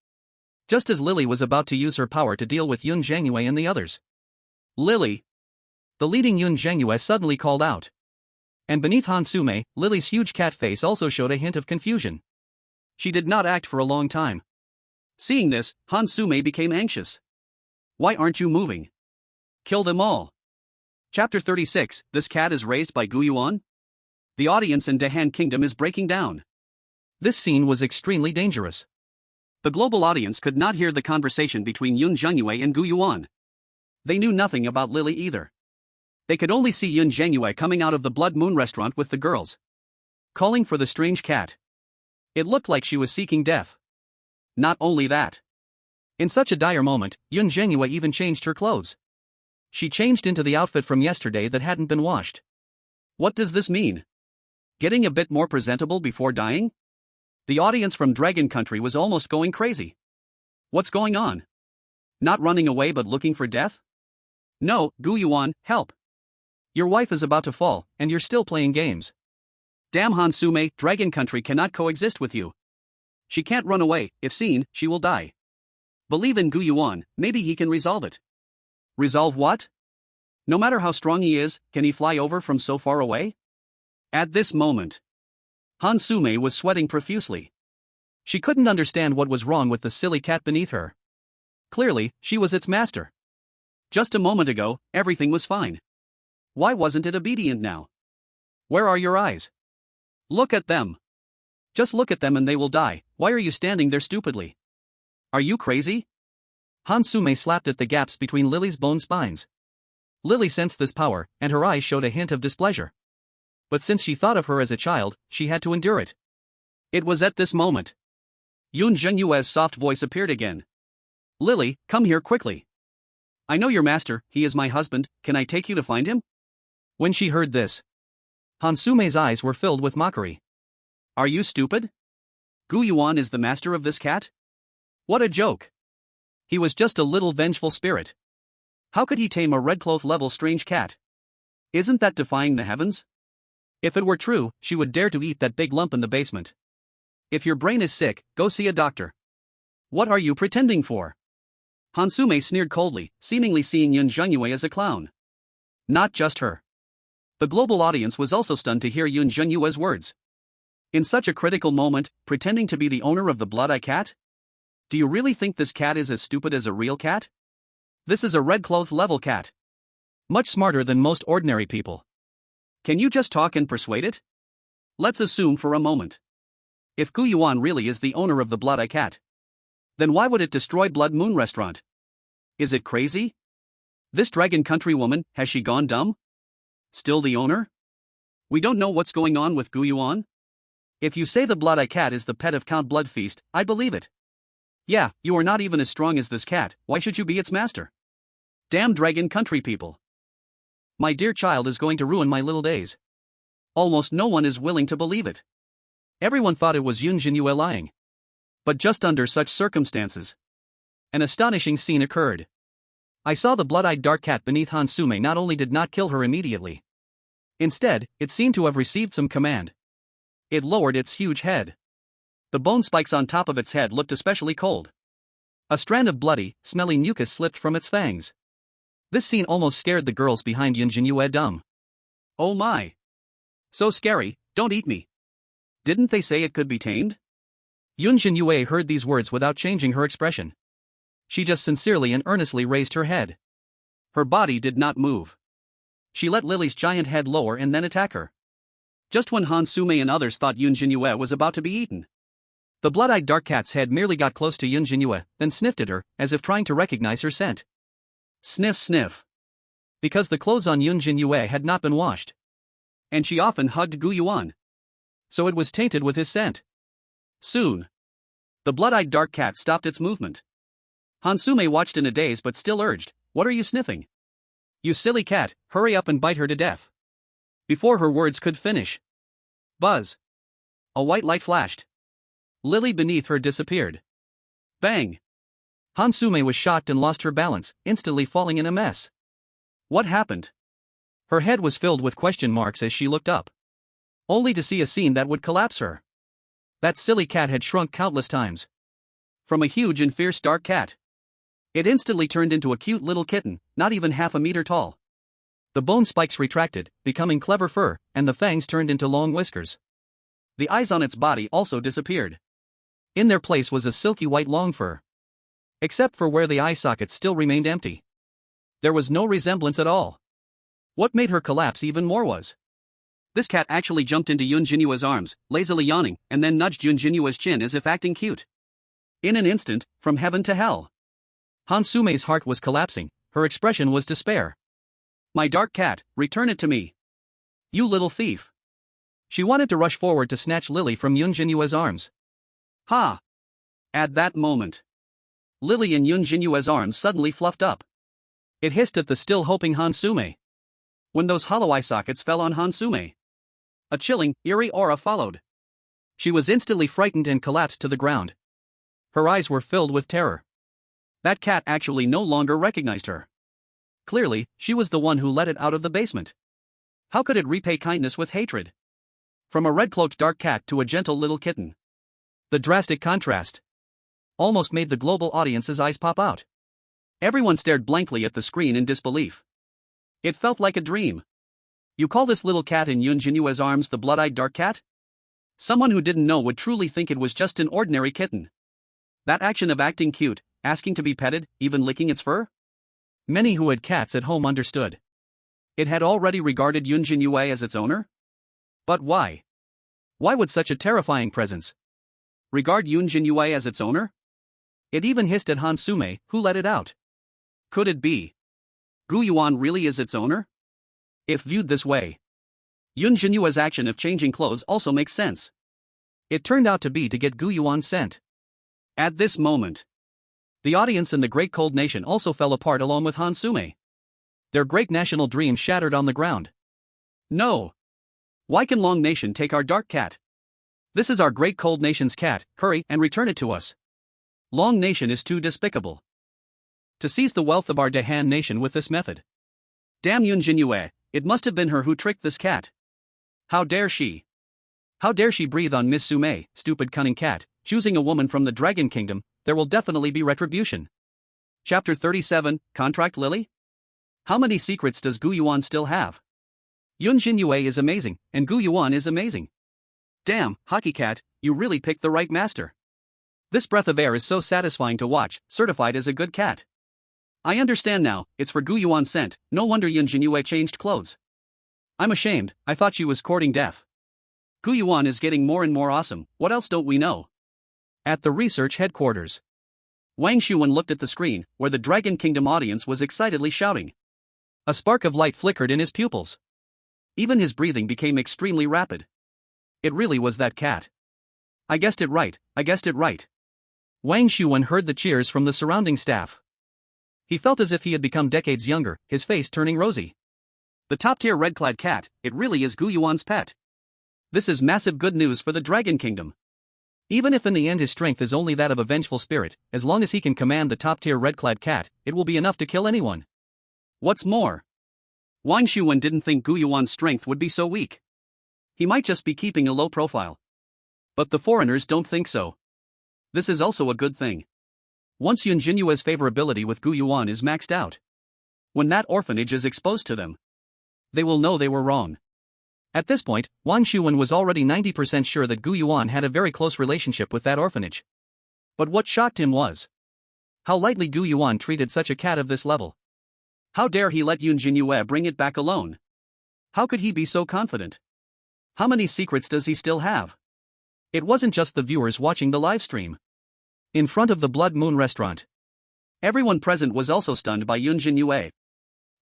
Just as Lily was about to use her power to deal with Yun Zhenyue and the others. Lily! The leading Yun Zhenyue suddenly called out. And beneath Han Sume, Lily's huge cat face also showed a hint of confusion. She did not act for a long time. Seeing this, Han Sume became anxious. Why aren't you moving? Kill them all. Chapter 36, This cat is raised by Gu Yuan? The audience in Dehan Kingdom is breaking down. This scene was extremely dangerous. The global audience could not hear the conversation between Yun Zhenyue and Gu Yuan. They knew nothing about Lily either. They could only see Yun Zhenyue coming out of the Blood Moon restaurant with the girls, calling for the strange cat. It looked like she was seeking death. Not only that. In such a dire moment, Yun Zhenyue even changed her clothes. She changed into the outfit from yesterday that hadn't been washed. What does this mean? Getting a bit more presentable before dying? The audience from Dragon Country was almost going crazy. What's going on? Not running away but looking for death? No, Gu Yuan, help. Your wife is about to fall, and you're still playing games. Damn Han Sume, Dragon Country cannot coexist with you. She can't run away, if seen, she will die. Believe in Gu Yuan, maybe he can resolve it. Resolve what? No matter how strong he is, can he fly over from so far away? At this moment, Han Sume was sweating profusely. She couldn't understand what was wrong with the silly cat beneath her. Clearly, she was its master. Just a moment ago, everything was fine. Why wasn't it obedient now? Where are your eyes? Look at them. Just look at them and they will die. Why are you standing there stupidly? Are you crazy? Han Sume slapped at the gaps between Lily's bone spines. Lily sensed this power, and her eyes showed a hint of displeasure. But since she thought of her as a child, she had to endure it. It was at this moment Yun Zhenyue's soft voice appeared again. Lily, come here quickly. I know your master, he is my husband, can I take you to find him? When she heard this, Han Sume's eyes were filled with mockery. Are you stupid? Gu Yuan is the master of this cat? What a joke. He was just a little vengeful spirit. How could he tame a red-cloth level strange cat? Isn't that defying the heavens? If it were true, she would dare to eat that big lump in the basement. If your brain is sick, go see a doctor. What are you pretending for? Hansume sneered coldly, seemingly seeing Yun Zhenyue as a clown. Not just her. The global audience was also stunned to hear Yun Zhenyue's words. In such a critical moment, pretending to be the owner of the blood-eye cat? Do you really think this cat is as stupid as a real cat? This is a red-cloth level cat. Much smarter than most ordinary people. Can you just talk and persuade it? Let's assume for a moment. If Gu Yuan really is the owner of the blood-eye cat, then why would it destroy Blood Moon Restaurant? Is it crazy? This dragon country woman, has she gone dumb? Still the owner? We don't know what's going on with Gu Yuan? If you say the blood-eye cat is the pet of Count Bloodfeast, I believe it. Yeah, you are not even as strong as this cat, why should you be its master? Damn dragon country people. My dear child is going to ruin my little days. Almost no one is willing to believe it. Everyone thought it was Yun Zhenyue lying. But just under such circumstances, an astonishing scene occurred. I saw the blood-eyed dark cat beneath Hansume not only did not kill her immediately. Instead, it seemed to have received some command. It lowered its huge head. The bone spikes on top of its head looked especially cold. A strand of bloody, smelly mucus slipped from its fangs. This scene almost scared the girls behind Yun Zhenyue dumb. Oh my. So scary, don't eat me. Didn't they say it could be tamed? Yun Zhenyue heard these words without changing her expression. She just sincerely and earnestly raised her head. Her body did not move. She let Lily's giant head lower and then attack her. Just when Hansume and others thought Yun Zhenyue was about to be eaten. The blood-eyed dark cat's head merely got close to Yun Zhenyue, then sniffed at her, as if trying to recognize her scent. Sniff sniff. Because the clothes on Yun Zhenyue had not been washed. And she often hugged Gu Yuan. So it was tainted with his scent. Soon, the blood-eyed dark cat stopped its movement. Hansume watched in a daze but still urged, "What are you sniffing? You silly cat, hurry up and bite her to death." Before her words could finish, buzz! A white light flashed. Lily beneath her disappeared. Bang! Hansume was shocked and lost her balance, instantly falling in a mess. What happened? Her head was filled with question marks as she looked up. Only to see a scene that would collapse her. That silly cat had shrunk countless times. From a huge and fierce dark cat, it instantly turned into a cute little kitten, not even half a meter tall. The bone spikes retracted, becoming clever fur, and the fangs turned into long whiskers. The eyes on its body also disappeared. In their place was a silky white long fur. Except for where the eye sockets still remained empty. There was no resemblance at all. What made her collapse even more was, this cat actually jumped into Yun Zhenyue's arms, lazily yawning, and then nudged Yun Zhenyue's chin as if acting cute. In an instant, from heaven to hell. Hansume's heart was collapsing, her expression was despair. My dark cat, return it to me. You little thief. She wanted to rush forward to snatch Lily from Yun Zhenyue's arms. Ha! At that moment, Lily in Yun Zhenyue's arms suddenly fluffed up. It hissed at the still hoping Hansume. When those hollow eye sockets fell on Hansume, a chilling, eerie aura followed. She was instantly frightened and collapsed to the ground. Her eyes were filled with terror. That cat actually no longer recognized her. Clearly, she was the one who let it out of the basement. How could it repay kindness with hatred? From a red-cloaked dark cat to a gentle little kitten. The drastic contrast almost made the global audience's eyes pop out. Everyone stared blankly at the screen in disbelief. It felt like a dream. You call this little cat in Yun Zhenyue's arms the blood-eyed dark cat? Someone who didn't know would truly think it was just an ordinary kitten. That action of acting cute, asking to be petted, even licking its fur? Many who had cats at home understood. It had already regarded Yun Zhenyue as its owner? But why? Why would such a terrifying presence regard Yun Zhenyue as its owner? It even hissed at Hansume, who let it out. Could it be Gu Yuan really is its owner? If viewed this way, Yun Zhenyue's action of changing clothes also makes sense. It turned out to be to get Gu Yuan's scent. At this moment, the audience in the Great Cold Nation also fell apart along with Hansume. Their great national dream shattered on the ground. No! Why can Long Nation take our dark cat? This is our Great Cold Nation's cat, hurry and return it to us. Long Nation is too despicable to seize the wealth of our Dahan Nation with this method. Damn Yun Zhenyue, it must have been her who tricked this cat. How dare she? How dare she breathe on Miss Sume, stupid cunning cat, choosing a woman from the Dragon Kingdom, there will definitely be retribution. Chapter 37, Contract Lily? How many secrets does Gu Yuan still have? Yun Zhenyue is amazing, and Gu Yuan is amazing. Damn, Hockey Cat, you really picked the right master. This breath of air is so satisfying to watch, certified as a good cat. I understand now, it's for Gu Yuan's scent, no wonder Yun Zhenyue changed clothes. I'm ashamed, I thought she was courting death. Gu Yuan is getting more and more awesome, what else don't we know? At the research headquarters. Wang Shuwen looked at the screen, where the Dragon Kingdom audience was excitedly shouting. A spark of light flickered in his pupils. Even his breathing became extremely rapid. It really was that cat. I guessed it right, I guessed it right. Wang Shuwen heard the cheers from the surrounding staff. He felt as if he had become decades younger, his face turning rosy. The top-tier red-clad cat, it really is Gu Yuan's pet. This is massive good news for the Dragon Kingdom. Even if in the end his strength is only that of a vengeful spirit, as long as he can command the top-tier red-clad cat, it will be enough to kill anyone. What's more, Wang Shuwen didn't think Gu Yuan's strength would be so weak. He might just be keeping a low profile. But the foreigners don't think so. This is also a good thing. Once Yun Zhenyue's favorability with Gu Yuan is maxed out, when that orphanage is exposed to them, they will know they were wrong. At this point, Wang Shuwen was already 90% sure that Gu Yuan had a very close relationship with that orphanage. But what shocked him was how lightly Gu Yuan treated such a cat of this level. How dare he let Yun Zhenyue bring it back alone? How could he be so confident? How many secrets does he still have? It wasn't just the viewers watching the livestream. In front of the Blood Moon restaurant, everyone present was also stunned by Yun Zhenyue.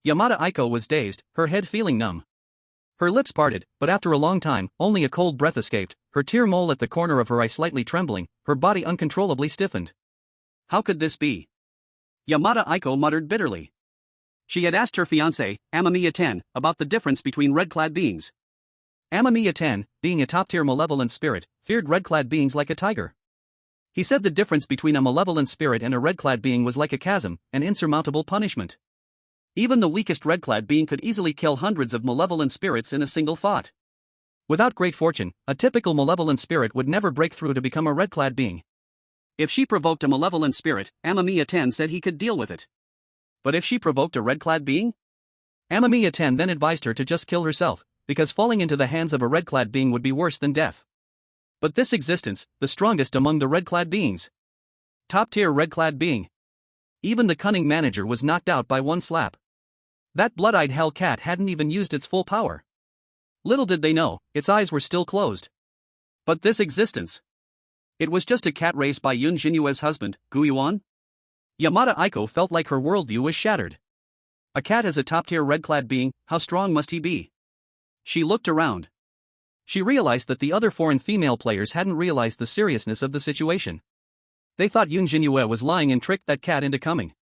Yamada Aiko was dazed, her head feeling numb. Her lips parted, but after a long time, only a cold breath escaped, her tear mole at the corner of her eye slightly trembling, her body uncontrollably stiffened. How could this be? Yamada Aiko muttered bitterly. She had asked her fiancé, Amamiya Ten, about the difference between red-clad beings. Amamiya Ten, being a top-tier malevolent spirit, feared red-clad beings like a tiger. He said the difference between a malevolent spirit and a red-clad being was like a chasm, an insurmountable punishment. Even the weakest red-clad being could easily kill hundreds of malevolent spirits in a single thought. Without great fortune, a typical malevolent spirit would never break through to become a red-clad being. If she provoked a malevolent spirit, Amamiya Ten said he could deal with it. But if she provoked a red-clad being? Amamiya Ten then advised her to just kill herself, because falling into the hands of a red-clad being would be worse than death. But this existence, the strongest among the red-clad beings. Top-tier red-clad being. Even the cunning manager was knocked out by one slap. That blood-eyed hell cat hadn't even used its full power. Little did they know, its eyes were still closed. But this existence. It was just a cat raised by Yun Zhenyue's husband, Gu Yuan? Yamada Aiko felt like her worldview was shattered. A cat as a top-tier red-clad being, how strong must he be? She looked around. She realized that the other foreign female players hadn't realized the seriousness of the situation. They thought Yun Zhenyue was lying and tricked that cat into coming.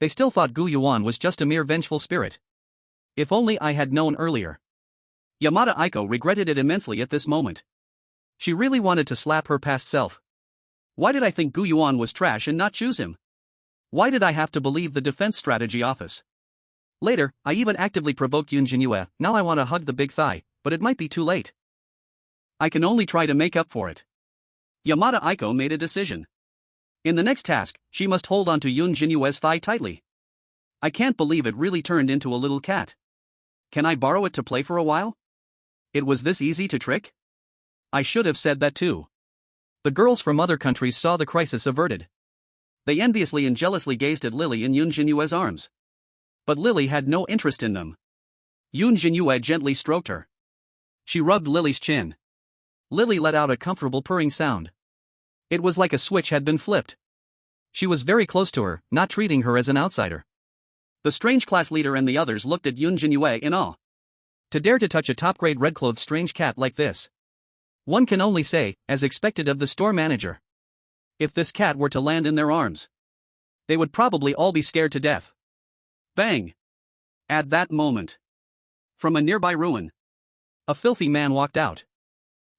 They still thought Gu Yuan was just a mere vengeful spirit. If only I had known earlier. Yamada Aiko regretted it immensely at this moment. She really wanted to slap her past self. Why did I think Gu Yuan was trash and not choose him? Why did I have to believe the defense strategy office? Later, I even actively provoked Yun Zhenyue, now I want to hug the big thigh, but it might be too late. I can only try to make up for it. Yamada Aiko made a decision. In the next task, she must hold on to Yun Zhenyue's thigh tightly. I can't believe it really turned into a little cat. Can I borrow it to play for a while? It was this easy to trick? I should have said that too. The girls from other countries saw the crisis averted. They enviously and jealously gazed at Lily in Yun Zhenyue's arms. But Lily had no interest in them. Yun Zhenyue gently stroked her. She rubbed Lily's chin. Lily let out a comfortable purring sound. It was like a switch had been flipped. She was very close to her, not treating her as an outsider. The strange class leader and the others looked at Yun Zhenyue in awe. To dare to touch a top-grade red-clothed strange cat like this. One can only say, as expected of the store manager. If this cat were to land in their arms, they would probably all be scared to death. Bang! At that moment, from a nearby ruin, a filthy man walked out.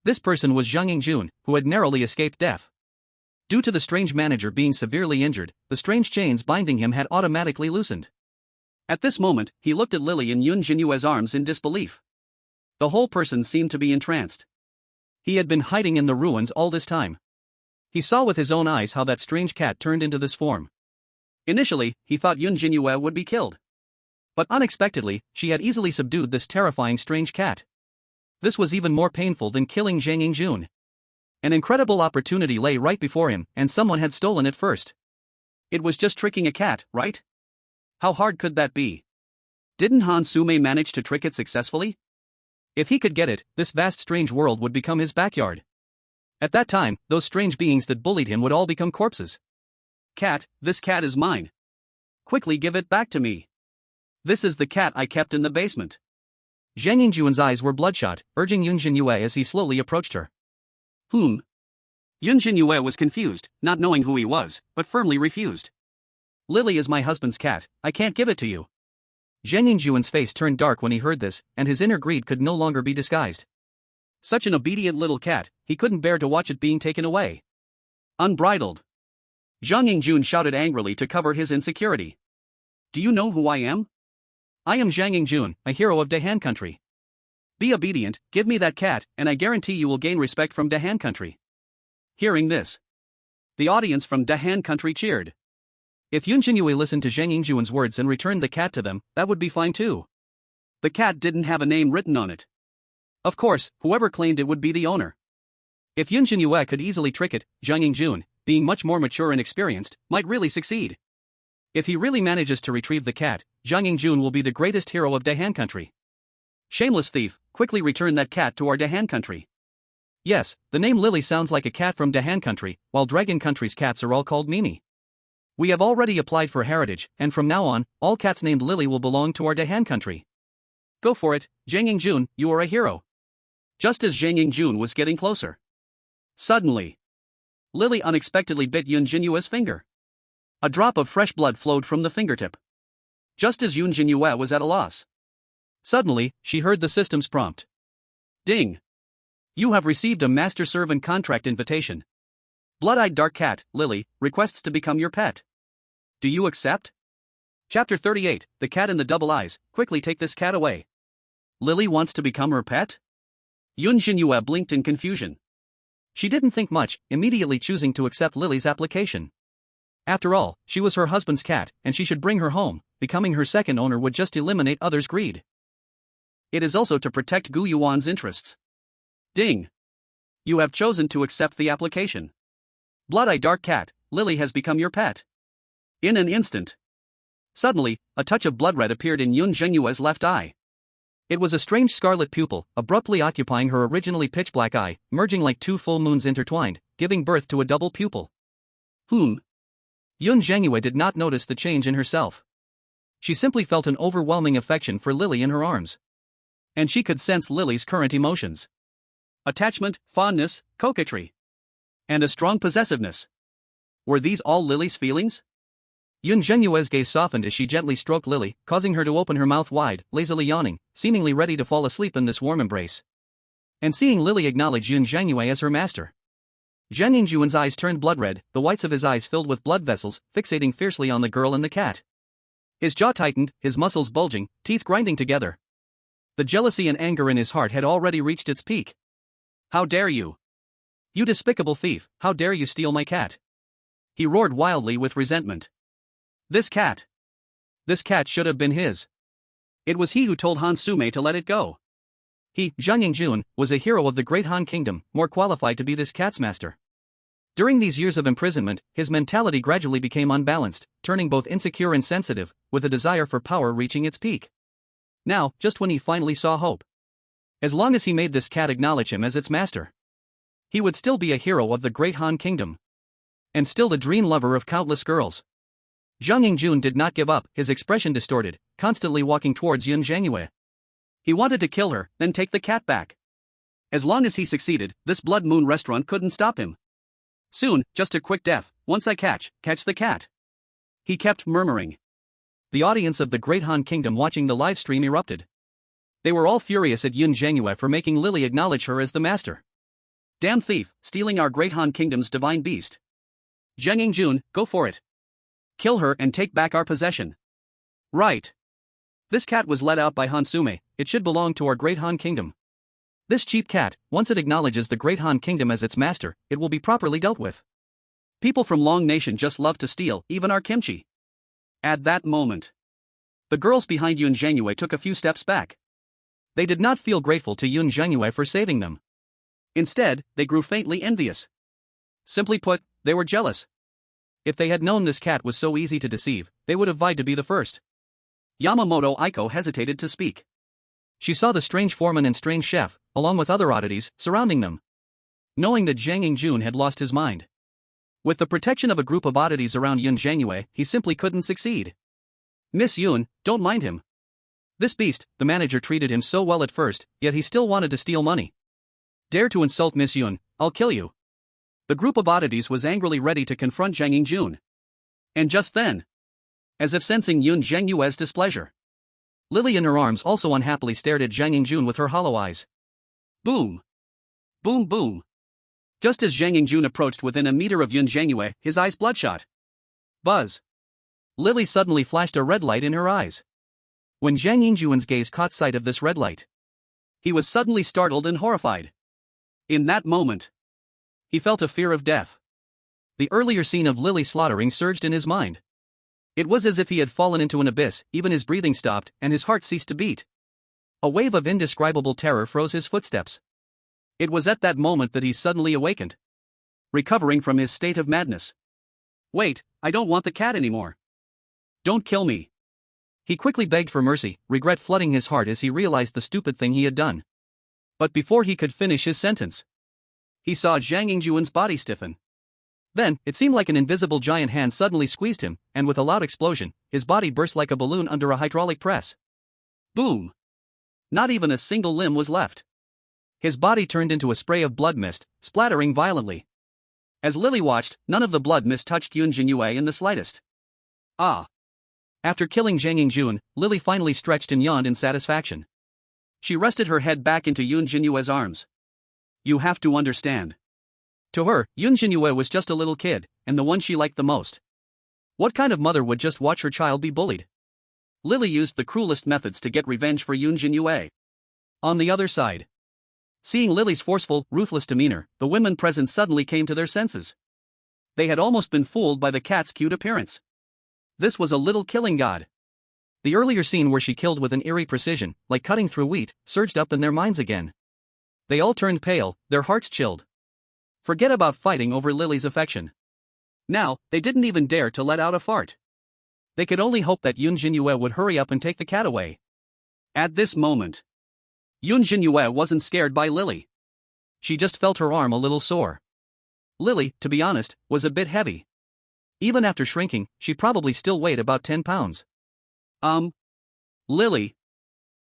This person was Jiang University, who had narrowly escaped death. Due to the strange manager being severely injured, the strange chains binding him had automatically loosened. At this moment, he looked at Lily in Yun Zhenyue's arms in disbelief. The whole person seemed to be entranced. He had been hiding in the ruins all this time. He saw with his own eyes how that strange cat turned into this form. Initially, he thought Yun Zhenyue would be killed. But unexpectedly, she had easily subdued this terrifying strange cat. This was even more painful than killing Jiang Yuan. An incredible opportunity lay right before him, and someone had stolen it first. It was just tricking a cat, right? How hard could that be? Didn't Han Sume manage to trick it successfully? If he could get it, this vast strange world would become his backyard. At that time, those strange beings that bullied him would all become corpses. Cat, this cat is mine. Quickly give it back to me. This is the cat I kept in the basement. Jiang Yuan's eyes were bloodshot, urging Yun Zhenyue as he slowly approached her. Yun Zhenyue was confused, not knowing who he was, but firmly refused. Lily is my husband's cat, I can't give it to you. Jiang Yuan's face turned dark when he heard this, and his inner greed could no longer be disguised. Such an obedient little cat, he couldn't bear to watch it being taken away. Unbridled. Jiang Yungjun shouted angrily to cover his insecurity. Do you know who I am? I am Jiang Yungjun, a hero of Dahan country. Be obedient, give me that cat, and I guarantee you will gain respect from Dahan country. Hearing this, the audience from Dahan country cheered. If Yun Zhenyue listened to Jiang Yungjun's words and returned the cat to them, that would be fine too. The cat didn't have a name written on it. Of course, whoever claimed it would be the owner. If Yun Zhenyue could easily trick it, Jiang Yungjun, being much more mature and experienced, might really succeed. If he really manages to retrieve the cat, Jiang Yungjun will be the greatest hero of Dahan country. Shameless thief, quickly return that cat to our Dahan country. Yes, the name Lily sounds like a cat from Dahan country, while Dragon country's cats are all called Mimi. We have already applied for heritage, and from now on, all cats named Lily will belong to our Dahan country. Go for it, Jiang Yungjun, you are a hero. Just as Jiang Yungjun was getting closer, suddenly, Lily unexpectedly bit Yun Zhenyue's finger. A drop of fresh blood flowed from the fingertip. Just as Yun Zhenyue was at a loss, suddenly, she heard the system's prompt. Ding! You have received a master servant contract invitation. Blood-eyed dark cat, Lily, requests to become your pet. Do you accept? Chapter 38, The Cat in the Double Eyes, quickly take this cat away. Lily wants to become her pet? Yun Zhenyue blinked in confusion. She didn't think much, immediately choosing to accept Lily's application. After all, she was her husband's cat, and she should bring her home. Becoming her second owner would just eliminate others' greed. It is also to protect Gu Yuan's interests. Ding! You have chosen to accept the application. Blood-eyed dark cat, Lily has become your pet. In an instant. Suddenly, a touch of blood red appeared in Yun Zhenyue's left eye. It was a strange scarlet pupil, abruptly occupying her originally pitch-black eye, merging like two full moons intertwined, giving birth to a double pupil. Yun Zhenyue did not notice the change in herself. She simply felt an overwhelming affection for Lily in her arms. And she could sense Lily's current emotions. Attachment, fondness, coquetry. And a strong possessiveness. Were these all Lily's feelings? Yun Zhenyue's gaze softened as she gently stroked Lily, causing her to open her mouth wide, lazily yawning, seemingly ready to fall asleep in this warm embrace. And seeing Lily acknowledge Yun Zhenyue as her master, Jiang Yungjun's eyes turned blood red, the whites of his eyes filled with blood vessels, fixating fiercely on the girl and the cat. His jaw tightened, his muscles bulging, teeth grinding together. The jealousy and anger in his heart had already reached its peak. How dare you! You despicable thief, how dare you steal my cat! He roared wildly with resentment. This cat should have been his. It was he who told Han Sume to let it go. He, Jiang Yungjun, was a hero of the great Han kingdom, more qualified to be this cat's master. During these years of imprisonment, his mentality gradually became unbalanced, turning both insecure and sensitive, with a desire for power reaching its peak. Now, just when he finally saw hope. As long as he made this cat acknowledge him as its master, he would still be a hero of the great Han kingdom. And still the dream lover of countless girls. Jiang Yungjun did not give up, his expression distorted, constantly walking towards Yun Zhenyue. He wanted to kill her, then take the cat back. As long as he succeeded, this Blood Moon restaurant couldn't stop him. Soon, just a quick death, once I catch the cat. He kept murmuring. The audience of the Great Han Kingdom watching the live stream erupted. They were all furious at Yun Zhenyue for making Lily acknowledge her as the master. Damn thief, stealing our Great Han Kingdom's divine beast. Jiang Yungjun, go for it. Kill her and take back our possession. Right. This cat was let out by Han Sume, it should belong to our Great Han Kingdom. This cheap cat, once it acknowledges the Great Han Kingdom as its master, it will be properly dealt with. People from Long Nation just love to steal, even our kimchi. At that moment, the girls behind Yun Zhenyue took a few steps back. They did not feel grateful to Yun Zhenyue for saving them. Instead, they grew faintly envious. Simply put, they were jealous. If they had known this cat was so easy to deceive, they would have vied to be the first. Yamamoto Aiko hesitated to speak. She saw the strange foreman and strange chef, along with other oddities, surrounding them. Knowing that Jiang Yingjun had lost his mind. With the protection of a group of oddities around Yun Zhenyue, he simply couldn't succeed. Miss Yun, don't mind him. This beast, the manager treated him so well at first, yet he still wanted to steal money. Dare to insult Miss Yun, I'll kill you. The group of oddities was angrily ready to confront Jiang Yingjun. And just then, as if sensing Yun Zhenyue's displeasure, Lily in her arms also unhappily stared at Jiang Yingjun with her hollow eyes. Boom! Boom boom! Just as Jiang Yingjun approached within a meter of Yun Zhenyue, his eyes bloodshot. Buzz! Lily suddenly flashed a red light in her eyes. When Jiang Yingjun's gaze caught sight of this red light, he was suddenly startled and horrified. In that moment, he felt a fear of death. The earlier scene of Lily slaughtering surged in his mind. It was as if he had fallen into an abyss, even his breathing stopped and his heart ceased to beat. A wave of indescribable terror froze his footsteps. It was at that moment that he suddenly awakened, recovering from his state of madness. Wait, I don't want the cat anymore. Don't kill me. He quickly begged for mercy, regret flooding his heart as he realized the stupid thing he had done. But before he could finish his sentence, he saw Jiang Yingjun's body stiffen. Then, it seemed like an invisible giant hand suddenly squeezed him, and with a loud explosion, his body burst like a balloon under a hydraulic press. Boom! Not even a single limb was left. His body turned into a spray of blood mist, splattering violently. As Lily watched, none of the blood mist touched Yun Zhenyue in the slightest. Ah! After killing Jiang Yingjun, Lily finally stretched and yawned in satisfaction. She rested her head back into Yun Zhenyue's arms. You have to understand. To her, Yun Zhenyue was just a little kid, and the one she liked the most. What kind of mother would just watch her child be bullied? Lily used the cruelest methods to get revenge for Yun Zhenyue. On the other side, seeing Lily's forceful, ruthless demeanor, the women present suddenly came to their senses. They had almost been fooled by the cat's cute appearance. This was a little killing god. The earlier scene where she killed with an eerie precision, like cutting through wheat, surged up in their minds again. They all turned pale, their hearts chilled. Forget about fighting over Lily's affection. Now, they didn't even dare to let out a fart. They could only hope that Yun Zhenyue would hurry up and take the cat away. At this moment, Yun Zhenyue wasn't scared by Lily. She just felt her arm a little sore. Lily, to be honest, was a bit heavy. Even after shrinking, she probably still weighed about 10 pounds. Lily.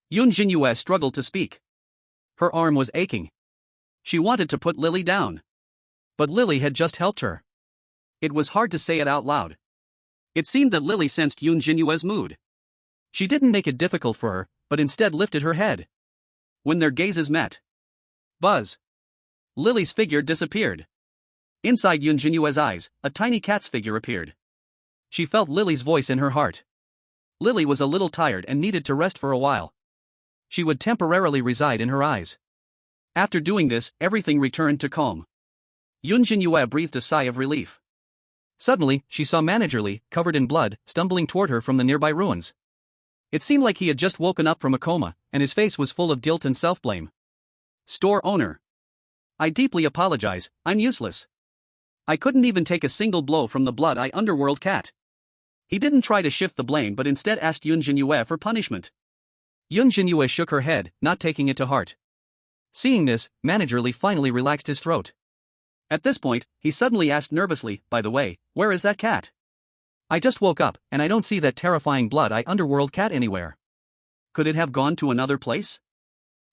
Yun Zhenyue struggled to speak. Her arm was aching. She wanted to put Lily down. But Lily had just helped her. It was hard to say it out loud. It seemed that Lily sensed Yun Zhenyue's mood. She didn't make it difficult for her, but instead lifted her head. When their gazes met, buzz! Lily's figure disappeared. Inside Yun Zhenyue's eyes, a tiny cat's figure appeared. She felt Lily's voice in her heart. Lily was a little tired and needed to rest for a while. She would temporarily reside in her eyes. After doing this, everything returned to calm. Yun Zhenyue breathed a sigh of relief. Suddenly, she saw Manager Lee, covered in blood, stumbling toward her from the nearby ruins. It seemed like he had just woken up from a coma, and his face was full of guilt and self-blame. Store owner. I deeply apologize, I'm useless. I couldn't even take a single blow from the blood-eye underworld cat. He didn't try to shift the blame but instead asked Yun Zhenyue for punishment. Yun Zhenyue shook her head, not taking it to heart. Seeing this, Manager Lee finally relaxed his throat. At this point, he suddenly asked nervously, by the way, where is that cat? I just woke up, and I don't see that terrifying blood-eye underworld cat anywhere. Could it have gone to another place?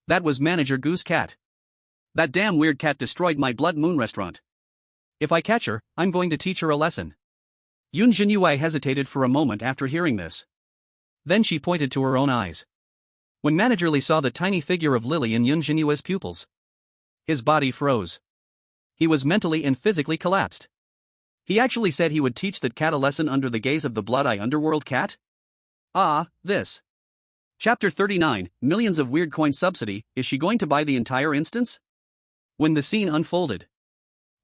That was Manager Gu's cat. That damn weird cat destroyed my Blood Moon restaurant. If I catch her, I'm going to teach her a lesson. Yun Zhenyue hesitated for a moment after hearing this. Then she pointed to her own eyes. When Manager Lee saw the tiny figure of Lily in Yun Zhenyue's pupils, his body froze. He was mentally and physically collapsed. He actually said he would teach that cat a lesson under the gaze of the blood-eye underworld cat? This. Chapter 39, Millions of Weird Coin Subsidy, is she going to buy the entire instance? When the scene unfolded,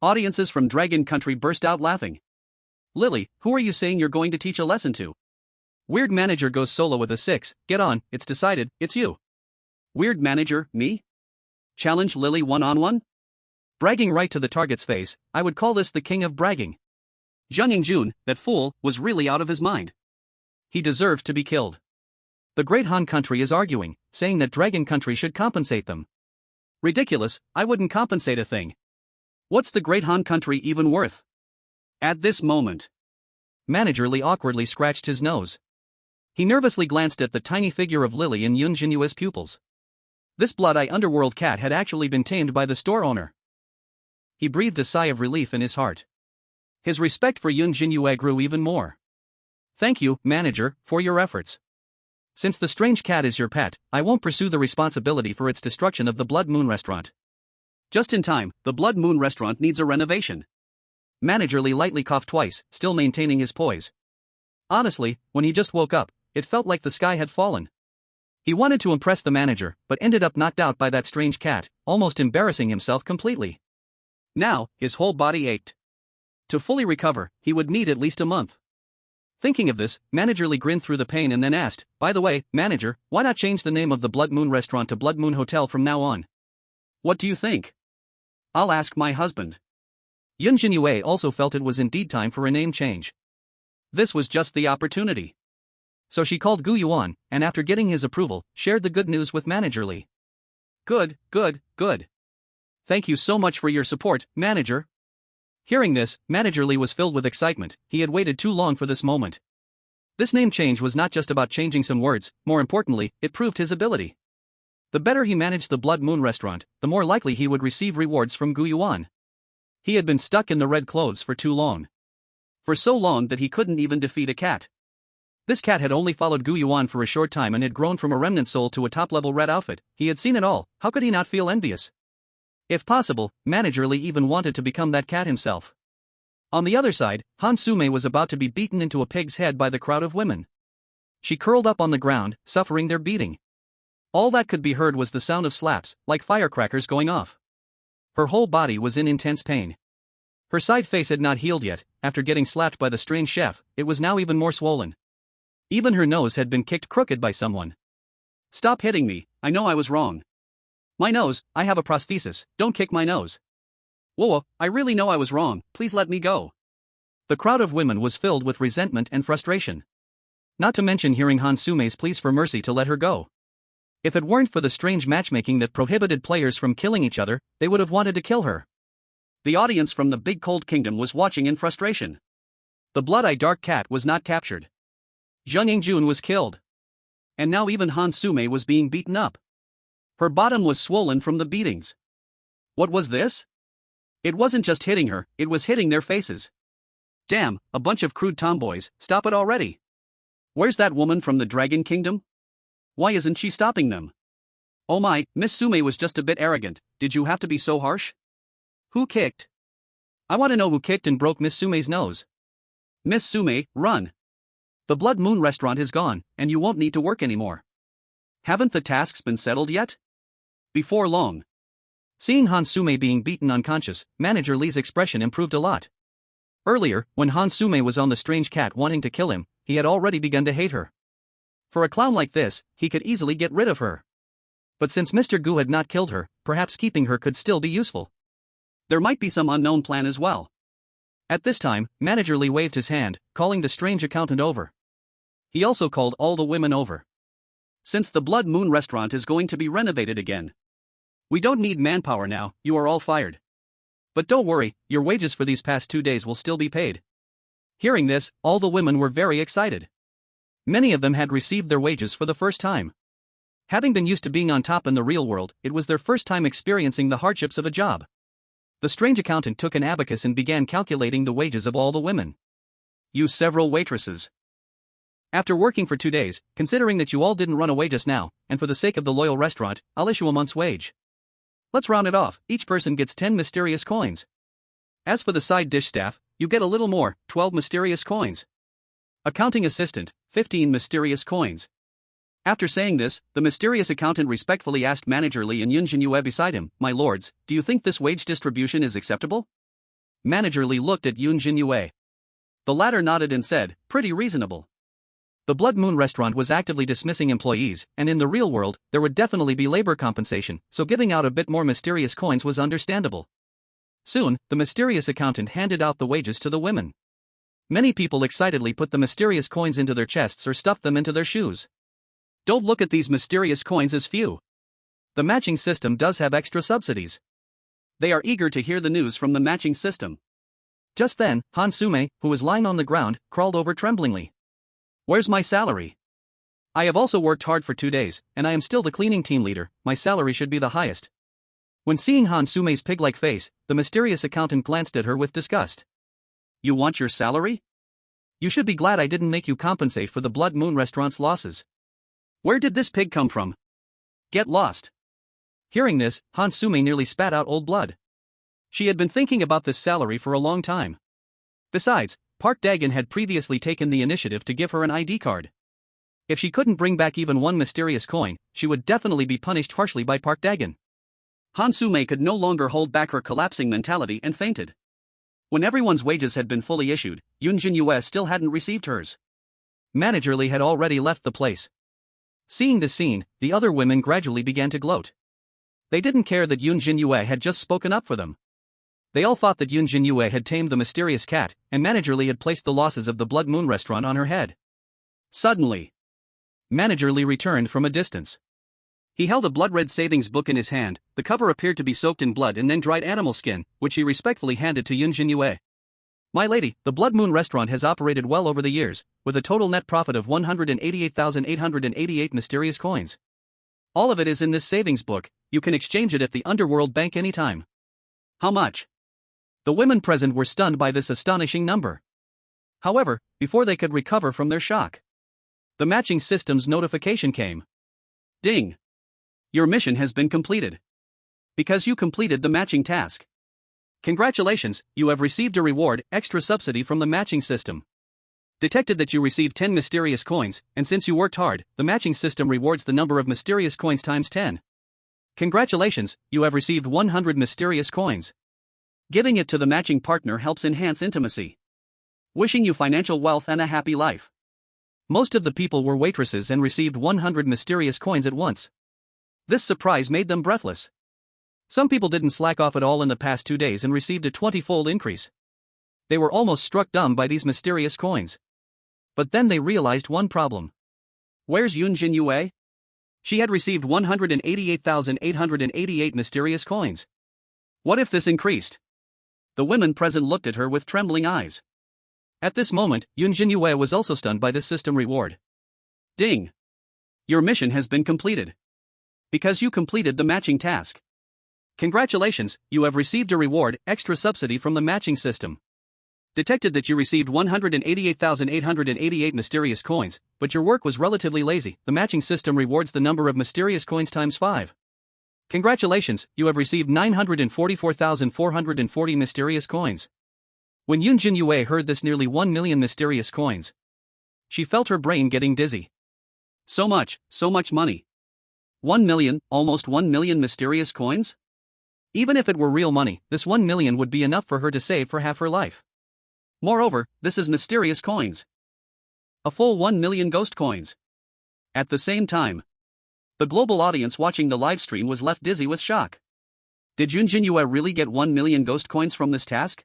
audiences from Dragon Country burst out laughing. Lily, who are you saying you're going to teach a lesson to? Weird manager goes solo with a 6, get on, it's decided, it's you. Weird manager, me? Challenge Lily one-on-one? Bragging right to the target's face, I would call this the king of bragging. Jiang Yunjun, that fool, was really out of his mind. He deserved to be killed. The Great Han country is arguing, saying that Dragon country should compensate them. Ridiculous, I wouldn't compensate a thing. What's the Great Han country even worth? At this moment, Manager Li awkwardly scratched his nose. He nervously glanced at the tiny figure of Lily in Yun Zhenyue's pupils. This blood-eye underworld cat had actually been tamed by the store owner. He breathed a sigh of relief in his heart. His respect for Yun Zhenyue grew even more. Thank you, manager, for your efforts. Since the strange cat is your pet, I won't pursue the responsibility for its destruction of the Blood Moon restaurant. Just in time, the Blood Moon restaurant needs a renovation. Manager Li lightly coughed twice, still maintaining his poise. Honestly, when he just woke up, it felt like the sky had fallen. He wanted to impress the manager, but ended up knocked out by that strange cat, almost embarrassing himself completely. Now, his whole body ached. To fully recover, he would need at least a month. Thinking of this, Manager Li grinned through the pain and then asked, by the way, manager, why not change the name of the Blood Moon restaurant to Blood Moon Hotel from now on? What do you think? I'll ask my husband. Yun Zhenyue also felt it was indeed time for a name change. This was just the opportunity. So she called Gu Yuan, and after getting his approval, shared the good news with Manager Li. Good. Thank you so much for your support, manager. Hearing this, Manager Li was filled with excitement. He had waited too long for this moment. This name change was not just about changing some words, more importantly, it proved his ability. The better he managed the Blood Moon restaurant, the more likely he would receive rewards from Gu Yuan. He had been stuck in the red clothes for too long. For so long that he couldn't even defeat a cat. This cat had only followed Gu Yuan for a short time and had grown from a remnant soul to a top-level red outfit. He had seen it all, how could he not feel envious? If possible, Manager Li even wanted to become that cat himself. On the other side, Han Sume was about to be beaten into a pig's head by the crowd of women. She curled up on the ground, suffering their beating. All that could be heard was the sound of slaps, like firecrackers going off. Her whole body was in intense pain. Her side face had not healed yet. After getting slapped by the strange chef, it was now even more swollen. Even her nose had been kicked crooked by someone. Stop hitting me, I know I was wrong. My nose, I have a prosthesis, don't kick my nose. Whoa, I really know I was wrong, please let me go. The crowd of women was filled with resentment and frustration. Not to mention hearing Han Sume's pleas for mercy to let her go. If it weren't for the strange matchmaking that prohibited players from killing each other, they would have wanted to kill her. The audience from the Big Cold Kingdom was watching in frustration. The blood-eyed dark cat was not captured. Jiang Yunjun was killed. And now even Han Sume was being beaten up. Her bottom was swollen from the beatings. What was this? It wasn't just hitting her, it was hitting their faces. Damn, a bunch of crude tomboys, stop it already. Where's that woman from the Dragon Kingdom? Why isn't she stopping them? Oh my, Miss Sume was just a bit arrogant, did you have to be so harsh? Who kicked? I want to know who kicked and broke Miss Sume's nose. Miss Sume, run. The Blood Moon restaurant is gone, and you won't need to work anymore. Haven't the tasks been settled yet? Before long. Seeing Han Sume being beaten unconscious, Manager Li's expression improved a lot. Earlier, when Han Sume was on the strange cat wanting to kill him, he had already begun to hate her. For a clown like this, he could easily get rid of her. But since Mr. Gu had not killed her, perhaps keeping her could still be useful. There might be some unknown plan as well. At this time, Manager Li waved his hand, calling the strange accountant over. He also called all the women over. Since the Blood Moon restaurant is going to be renovated again. We don't need manpower now, you are all fired. But don't worry, your wages for these past 2 days will still be paid. Hearing this, all the women were very excited. Many of them had received their wages for the first time. Having been used to being on top in the real world, it was their first time experiencing the hardships of a job. The strange accountant took an abacus and began calculating the wages of all the women. You several waitresses. After working for 2 days, considering that you all didn't run away just now, and for the sake of the loyal restaurant, I'll issue a month's wage. Let's round it off, each person gets 10 mysterious coins. As for the side dish staff, you get a little more, 12 mysterious coins. Accounting assistant, 15 mysterious coins. After saying this, the mysterious accountant respectfully asked Manager Li and Yun Zhenyue beside him, "My lords, do you think this wage distribution is acceptable?" Manager Li looked at Yun Zhenyue. The latter nodded and said, "Pretty reasonable." The Blood Moon restaurant was actively dismissing employees, and in the real world, there would definitely be labor compensation, so giving out a bit more mysterious coins was understandable. Soon, the mysterious accountant handed out the wages to the women. Many people excitedly put the mysterious coins into their chests or stuffed them into their shoes. Don't look at these mysterious coins as few. The matching system does have extra subsidies. They are eager to hear the news from the matching system. Just then, Han Sume, who was lying on the ground, crawled over tremblingly. Where's my salary? I have also worked hard for 2 days, and I am still the cleaning team leader. My salary should be the highest. When seeing Han Sume's pig-like face, the mysterious accountant glanced at her with disgust. You want your salary? You should be glad I didn't make you compensate for the Blood Moon restaurant's losses. Where did this pig come from? Get lost. Hearing this, Han Sume nearly spat out old blood. She had been thinking about this salary for a long time. Besides, Park Dagon had previously taken the initiative to give her an ID card. If she couldn't bring back even one mysterious coin, she would definitely be punished harshly by Park Dagon. Han Sume could no longer hold back her collapsing mentality and fainted. When everyone's wages had been fully issued, Yun Zhenyue still hadn't received hers. Manager Lee had already left the place. Seeing this scene, the other women gradually began to gloat. They didn't care that Yun Zhenyue had just spoken up for them. They all thought that Yun Zhenyue had tamed the mysterious cat, and Manager Lee had placed the losses of the Blood Moon restaurant on her head. Suddenly, Manager Lee returned from a distance. He held a blood-red savings book in his hand. The cover appeared to be soaked in blood and then dried animal skin, which he respectfully handed to Yun Zhenyue. My lady, the Blood Moon restaurant has operated well over the years, with a total net profit of 188,888 mysterious coins. All of it is in this savings book. You can exchange it at the Underworld Bank anytime. How much? The women present were stunned by this astonishing number. However, before they could recover from their shock, the matching system's notification came. Ding! Your mission has been completed. Because you completed the matching task. Congratulations, you have received a reward, extra subsidy from the matching system. Detected that you received 10 mysterious coins, and since you worked hard, the matching system rewards the number of mysterious coins times 10. Congratulations, you have received 100 mysterious coins. Giving it to the matching partner helps enhance intimacy. Wishing you financial wealth and a happy life. Most of the people were waitresses and received 100 mysterious coins at once. This surprise made them breathless. Some people didn't slack off at all in the past 2 days and received a 20-fold increase. They were almost struck dumb by these mysterious coins. But then they realized one problem. Where's Yun Zhenyue? She had received 188,888 mysterious coins. What if this increased? The women present looked at her with trembling eyes. At this moment, Yun Zhenyue was also stunned by this system reward. Ding! Your mission has been completed. Because you completed the matching task. Congratulations, you have received a reward, extra subsidy from the matching system. Detected that you received 188,888 mysterious coins, but your work was relatively lazy. The matching system rewards the number of mysterious coins times 5. Congratulations, you have received 944,440 mysterious coins. When Yun Zhenyue heard this nearly 1 million mysterious coins, she felt her brain getting dizzy. So much money. 1 million, almost 1 million mysterious coins? Even if it were real money, this 1 million would be enough for her to save for half her life. Moreover, this is mysterious coins. A full 1 million ghost coins. At the same time, the global audience watching the livestream was left dizzy with shock. Did Yun Zhenyue really get 1 million ghost coins from this task?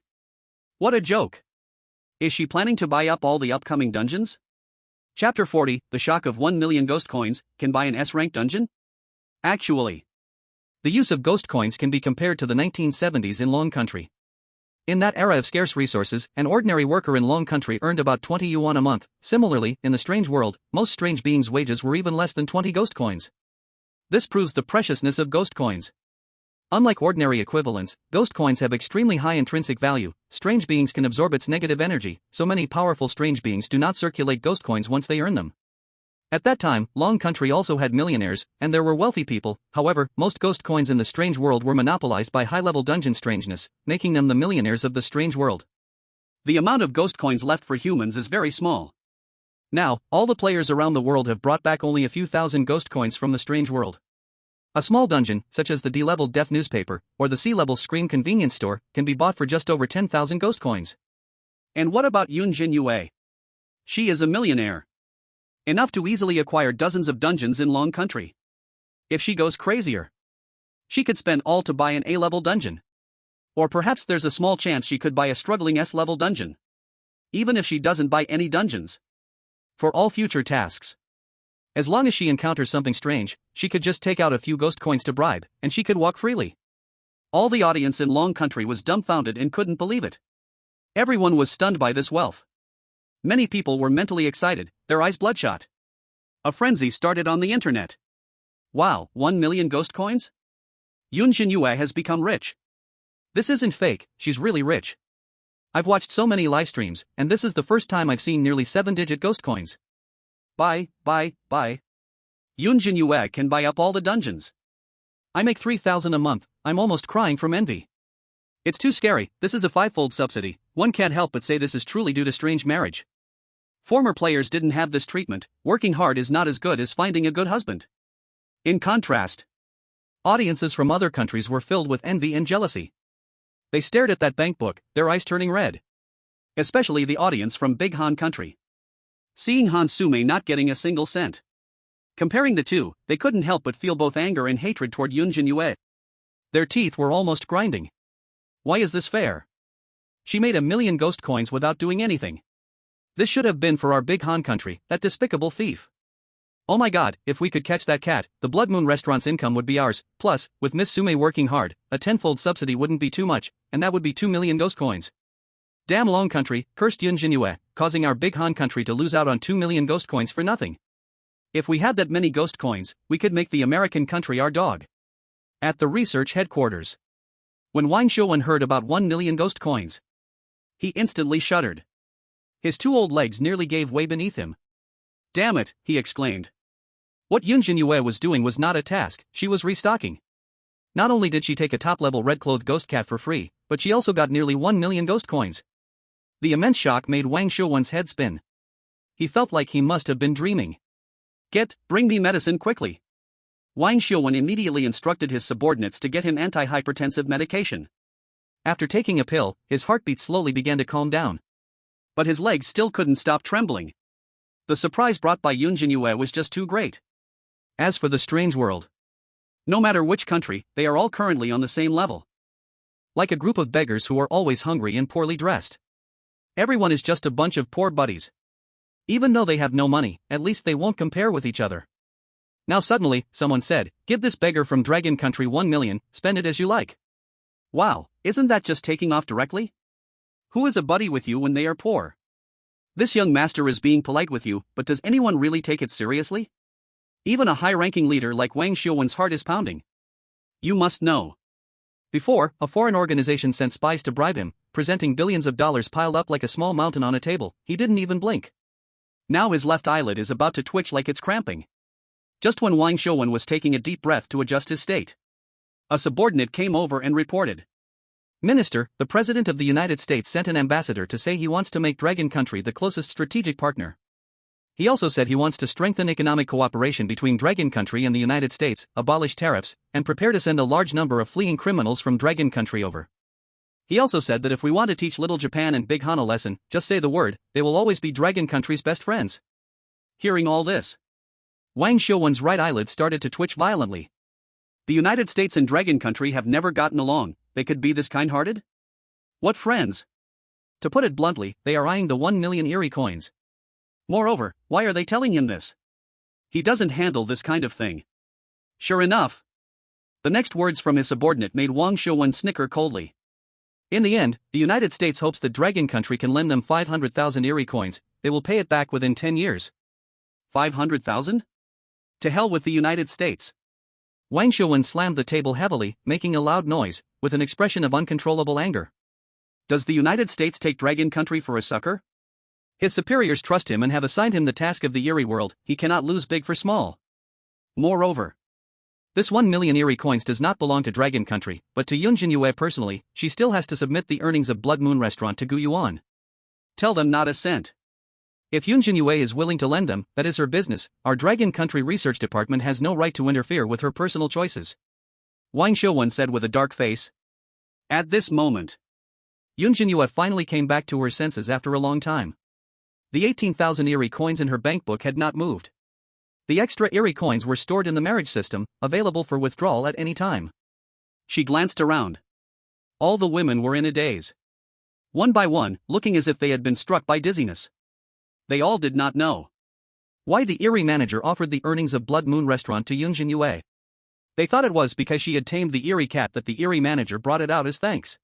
What a joke. Is she planning to buy up all the upcoming dungeons? Chapter 40, The Shock of 1 million ghost coins, can buy an S-rank dungeon? Actually, the use of ghost coins can be compared to the 1970s in Long Country. In that era of scarce resources, an ordinary worker in Long Country earned about 20 yuan a month. Similarly, in the strange world, most strange beings' wages were even less than 20 ghost coins. This proves the preciousness of ghost coins. Unlike ordinary equivalents, ghost coins have extremely high intrinsic value. Strange beings can absorb its negative energy, so many powerful strange beings do not circulate ghost coins once they earn them. At that time, Long Country also had millionaires, and there were wealthy people. However, most ghost coins in the strange world were monopolized by high-level dungeon strangeness, making them the millionaires of the strange world. The amount of ghost coins left for humans is very small. Now, all the players around the world have brought back only a few thousand ghost coins from the strange world. A small dungeon, such as the D-level Death newspaper, or the C-level Scream convenience store, can be bought for just over 10,000 ghost coins. And what about Yun Zhenyue? She is a millionaire. Enough to easily acquire dozens of dungeons in Long Country. If she goes crazier, she could spend all to buy an A-level dungeon. Or perhaps there's a small chance she could buy a struggling S-level dungeon. Even if she doesn't buy any dungeons. For all future tasks. As long as she encounters something strange, she could just take out a few ghost coins to bribe, and she could walk freely. All the audience in Long Country was dumbfounded and couldn't believe it. Everyone was stunned by this wealth. Many people were mentally excited, their eyes bloodshot. A frenzy started on the internet. Wow, 1 million ghost coins? Yun Zhenyue has become rich. This isn't fake, she's really rich. I've watched so many live streams, and this is the first time I've seen nearly 7-digit ghost coins. Buy. Yun Zhenyue can buy up all the dungeons. I make 3,000 a month, I'm almost crying from envy. It's too scary, this is a 5-fold subsidy, one can't help but say this is truly due to strange marriage. Former players didn't have this treatment, working hard is not as good as finding a good husband. In contrast, audiences from other countries were filled with envy and jealousy. They stared at that bank book, their eyes turning red. Especially the audience from Big Han Country. Seeing Han Sume not getting a single cent. Comparing the two, they couldn't help but feel both anger and hatred toward Yun Zhenyue. Their teeth were almost grinding. Why is this fair? She made 1 million ghost coins without doing anything. This should have been for our Big Han Country, that despicable thief. Oh my god, if we could catch that cat, the Blood Moon restaurant's income would be ours, plus, with Miss Sume working hard, a 10-fold subsidy wouldn't be too much, and that would be 2 million ghost coins. Damn Long Country, cursed Yun Zhenyue, causing our Big Han Country to lose out on 2 million ghost coins for nothing. If we had that many ghost coins, we could make the American country our dog. At the research headquarters. When Wang Shouwen heard about 1 million ghost coins, he instantly shuddered. His 2 old legs nearly gave way beneath him. Damn it, he exclaimed. What Yun Zhenyue was doing was not a task, she was restocking. Not only did she take a top-level red-clothed ghost cat for free, but she also got nearly 1 million ghost coins. The immense shock made Wang Shouwen's head spin. He felt like he must have been dreaming. Bring me medicine quickly. Wang Shouwen immediately instructed his subordinates to get him antihypertensive medication. After taking a pill, his heartbeat slowly began to calm down. But his legs still couldn't stop trembling. The surprise brought by Yun Zhenyue was just too great. As for the strange world, no matter which country, they are all currently on the same level. Like a group of beggars who are always hungry and poorly dressed. Everyone is just a bunch of poor buddies. Even though they have no money, at least they won't compare with each other. Now suddenly, someone said, give this beggar from Dragon Country 1 million, spend it as you like. Wow, isn't that just taking off directly? Who is a buddy with you when they are poor? This young master is being polite with you, but does anyone really take it seriously? Even a high-ranking leader like Wang Shouwen's heart is pounding. You must know. Before, a foreign organization sent spies to bribe him, presenting billions of dollars piled up like a small mountain on a table, he didn't even blink. Now his left eyelid is about to twitch like it's cramping. Just when Wang Shouwen was taking a deep breath to adjust his state, a subordinate came over and reported. Minister, the President of the United States sent an ambassador to say he wants to make Dragon Country the closest strategic partner. He also said he wants to strengthen economic cooperation between Dragon Country and the United States, abolish tariffs, and prepare to send a large number of fleeing criminals from Dragon Country over. He also said that if we want to teach Little Japan and Big Han a lesson, just say the word, they will always be Dragon Country's best friends. Hearing all this, Wang Shouwen's right eyelid started to twitch violently. The United States and Dragon Country have never gotten along, they could be this kind-hearted? What friends? To put it bluntly, they are eyeing the 1 million Eerie coins. Moreover, why are they telling him this? He doesn't handle this kind of thing. Sure enough. The next words from his subordinate made Wang Shouwen snicker coldly. In the end, the United States hopes that Dragon Country can lend them 500,000 Eerie coins, they will pay it back within 10 years. 500,000? To hell with the United States. Wang Shouwen slammed the table heavily, making a loud noise, with an expression of uncontrollable anger. Does the United States take Dragon Country for a sucker? His superiors trust him and have assigned him the task of the Eerie world, he cannot lose big for small. Moreover, this 1 million Eerie coins does not belong to Dragon Country, but to Yun Zhenyue personally, she still has to submit the earnings of Blood Moon Restaurant to Gu Yuan. Tell them not a cent. If Yun Zhenyue is willing to lend them, that is her business, our Dragon Country Research Department has no right to interfere with her personal choices. Wang Shouwen said with a dark face. At this moment, Yun Zhenyue finally came back to her senses after a long time. The 18,000 Eerie coins in her bank book had not moved. The extra Eerie coins were stored in the marriage system, available for withdrawal at any time. She glanced around. All the women were in a daze. One by one, looking as if they had been struck by dizziness. They all did not know why the Eerie manager offered the earnings of Blood Moon restaurant to Yun Zhenyue. They thought it was because she had tamed the Eerie cat that the Eerie manager brought it out as thanks.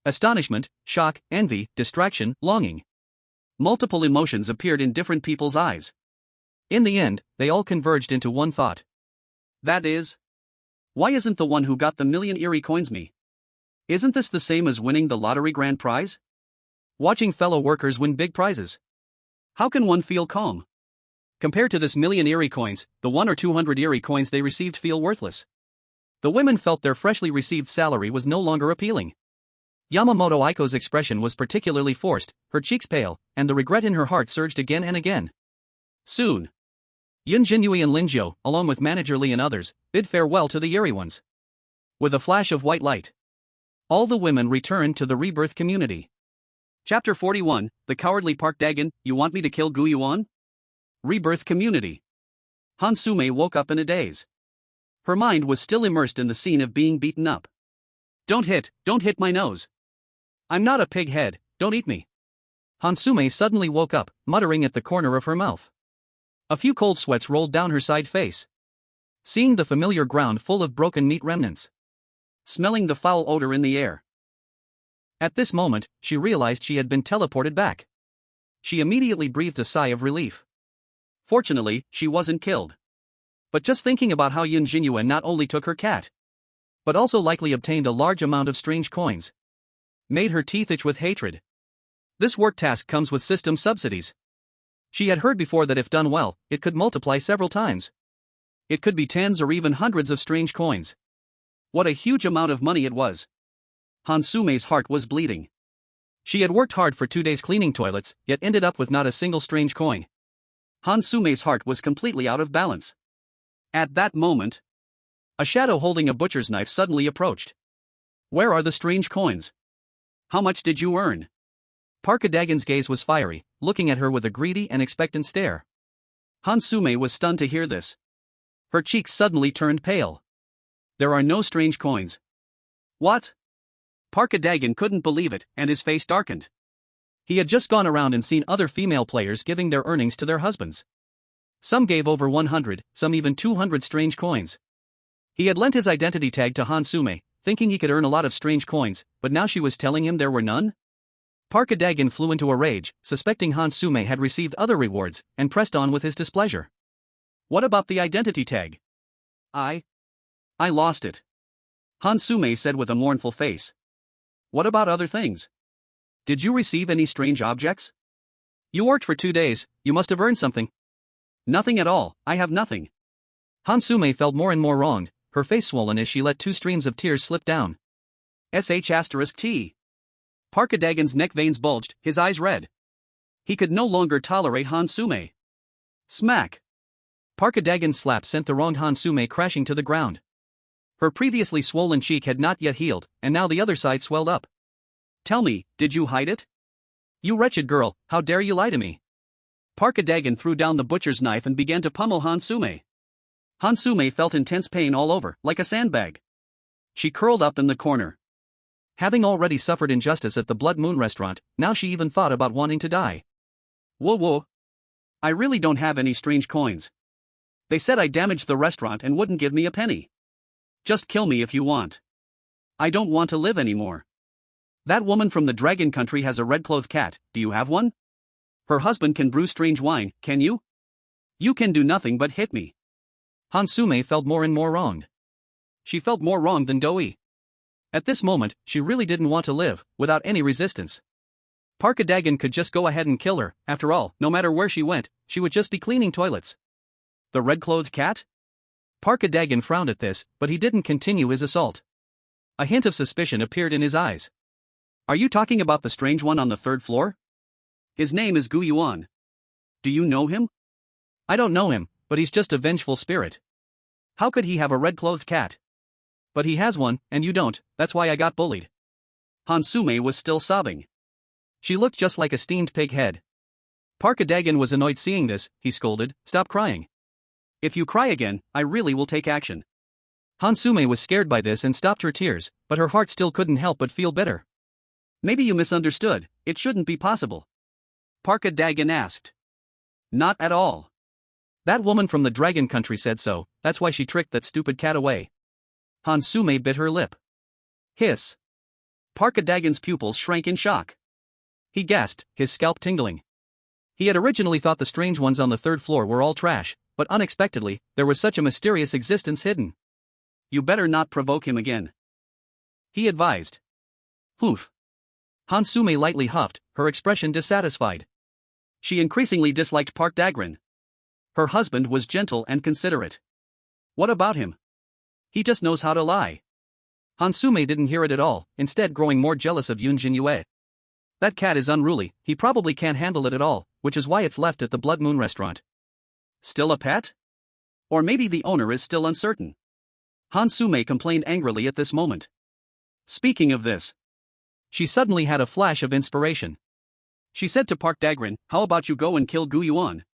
Astonishment, shock, envy, distraction, longing. Multiple emotions appeared in different people's eyes. In the end, they all converged into one thought. That is, why isn't the one who got the million Eerie coins me? Isn't this the same as winning the lottery grand prize? Watching fellow workers win big prizes. How can one feel calm? Compared to this million Eerie coins, the 1 or 200 Eerie coins they received feel worthless. The women felt their freshly received salary was no longer appealing. Yamamoto Aiko's expression was particularly forced, her cheeks pale, and the regret in her heart surged again and again. Soon, Yun Zhenyue and Linjiu, along with Manager Lee and others, bid farewell to the Eerie ones. With a flash of white light, all the women returned to the Rebirth community. Chapter 41, The Cowardly Park Dagon, You Want Me to Kill Gu Yuan? Rebirth Community. Hansume woke up in a daze. Her mind was still immersed in the scene of being beaten up. Don't hit my nose. I'm not a pig head, don't eat me. Hansume suddenly woke up, muttering at the corner of her mouth. A few cold sweats rolled down her side face. Seeing the familiar ground full of broken meat remnants. Smelling the foul odor in the air. At this moment, she realized she had been teleported back. She immediately breathed a sigh of relief. Fortunately, she wasn't killed. But just thinking about how Yun Zhenyue not only took her cat, but also likely obtained a large amount of strange coins, made her teeth itch with hatred. This work task comes with system subsidies. She had heard before that if done well, it could multiply several times. It could be tens or even hundreds of strange coins. What a huge amount of money it was. Hansume's heart was bleeding. She had worked hard for 2 days cleaning toilets, yet ended up with not a single strange coin. Hansume's heart was completely out of balance. At that moment, a shadow holding a butcher's knife suddenly approached. Where are the strange coins? How much did you earn? Parkadagon's gaze was fiery, looking at her with a greedy and expectant stare. Hansume was stunned to hear this. Her cheeks suddenly turned pale. There are no strange coins. What? Parkadagon couldn't believe it, and his face darkened. He had just gone around and seen other female players giving their earnings to their husbands. Some gave over 100, some even 200 strange coins. He had lent his identity tag to Hansume, thinking he could earn a lot of strange coins, but now she was telling him there were none? Parkadagon flew into a rage, suspecting Hansume had received other rewards, and pressed on with his displeasure. What about the identity tag? I lost it. Hansume said with a mournful face. What about other things? Did you receive any strange objects? You worked for 2 days, you must have earned something. Nothing at all, I have nothing. Hansume felt more and more wronged, her face swollen as she let 2 streams of tears slip down. *T. Parkadagon's neck veins bulged, his eyes red. He could no longer tolerate Hansume. Smack! Parkadagon's slap sent the wronged Hansume crashing to the ground. Her previously swollen cheek had not yet healed, and now the other side swelled up. Tell me, did you hide it? You wretched girl, how dare you lie to me? Parkadagon threw down the butcher's knife and began to pummel Hansume. Hansume felt intense pain all over, like a sandbag. She curled up in the corner. Having already suffered injustice at the Blood Moon restaurant, now she even thought about wanting to die. Whoa. I really don't have any strange coins. They said I damaged the restaurant and wouldn't give me a penny. Just kill me if you want. I don't want to live anymore. That woman from the dragon country has a red-clothed cat, do you have one? Her husband can brew strange wine, can you? You can do nothing but hit me. Hansume felt more and more wronged. She felt more wronged than Doi. At this moment, she really didn't want to live, without any resistance. Parkadagon could just go ahead and kill her, after all, no matter where she went, she would just be cleaning toilets. The red-clothed cat? Parkadagon frowned at this, but he didn't continue his assault. A hint of suspicion appeared in his eyes. Are you talking about the strange one on the 3rd floor? His name is Gu Yuan. Do you know him? I don't know him, but he's just a vengeful spirit. How could he have a red-clothed cat? But he has one, and you don't, that's why I got bullied. Hansume was still sobbing. She looked just like a steamed pig head. Park Dagon was annoyed seeing this. He scolded, "Stop crying. If you cry again, I really will take action." Hansume was scared by this and stopped her tears, but her heart still couldn't help but feel bitter. "Maybe you misunderstood, it shouldn't be possible." Park Dagon asked. "Not at all. That woman from the dragon country said so, that's why she tricked that stupid cat away." Hansume bit her lip. Hiss. Park Dagon's pupils shrank in shock. He gasped, his scalp tingling. He had originally thought the strange ones on the third floor were all trash, but unexpectedly, there was such a mysterious existence hidden. "You better not provoke him again," he advised. Hoof. Hansume lightly huffed, her expression dissatisfied. She increasingly disliked Park Dagon. Her husband was gentle and considerate. What about him? He just knows how to lie. Hansume didn't hear it at all, instead growing more jealous of Yun Zhenyue. That cat is unruly, he probably can't handle it at all, which is why it's left at the Blood Moon restaurant. Still a pet? Or maybe the owner is still uncertain. Hansume complained angrily at this moment. Speaking of this, she suddenly had a flash of inspiration. She said to Park Dagon, "How about you go and kill Gu Yuan?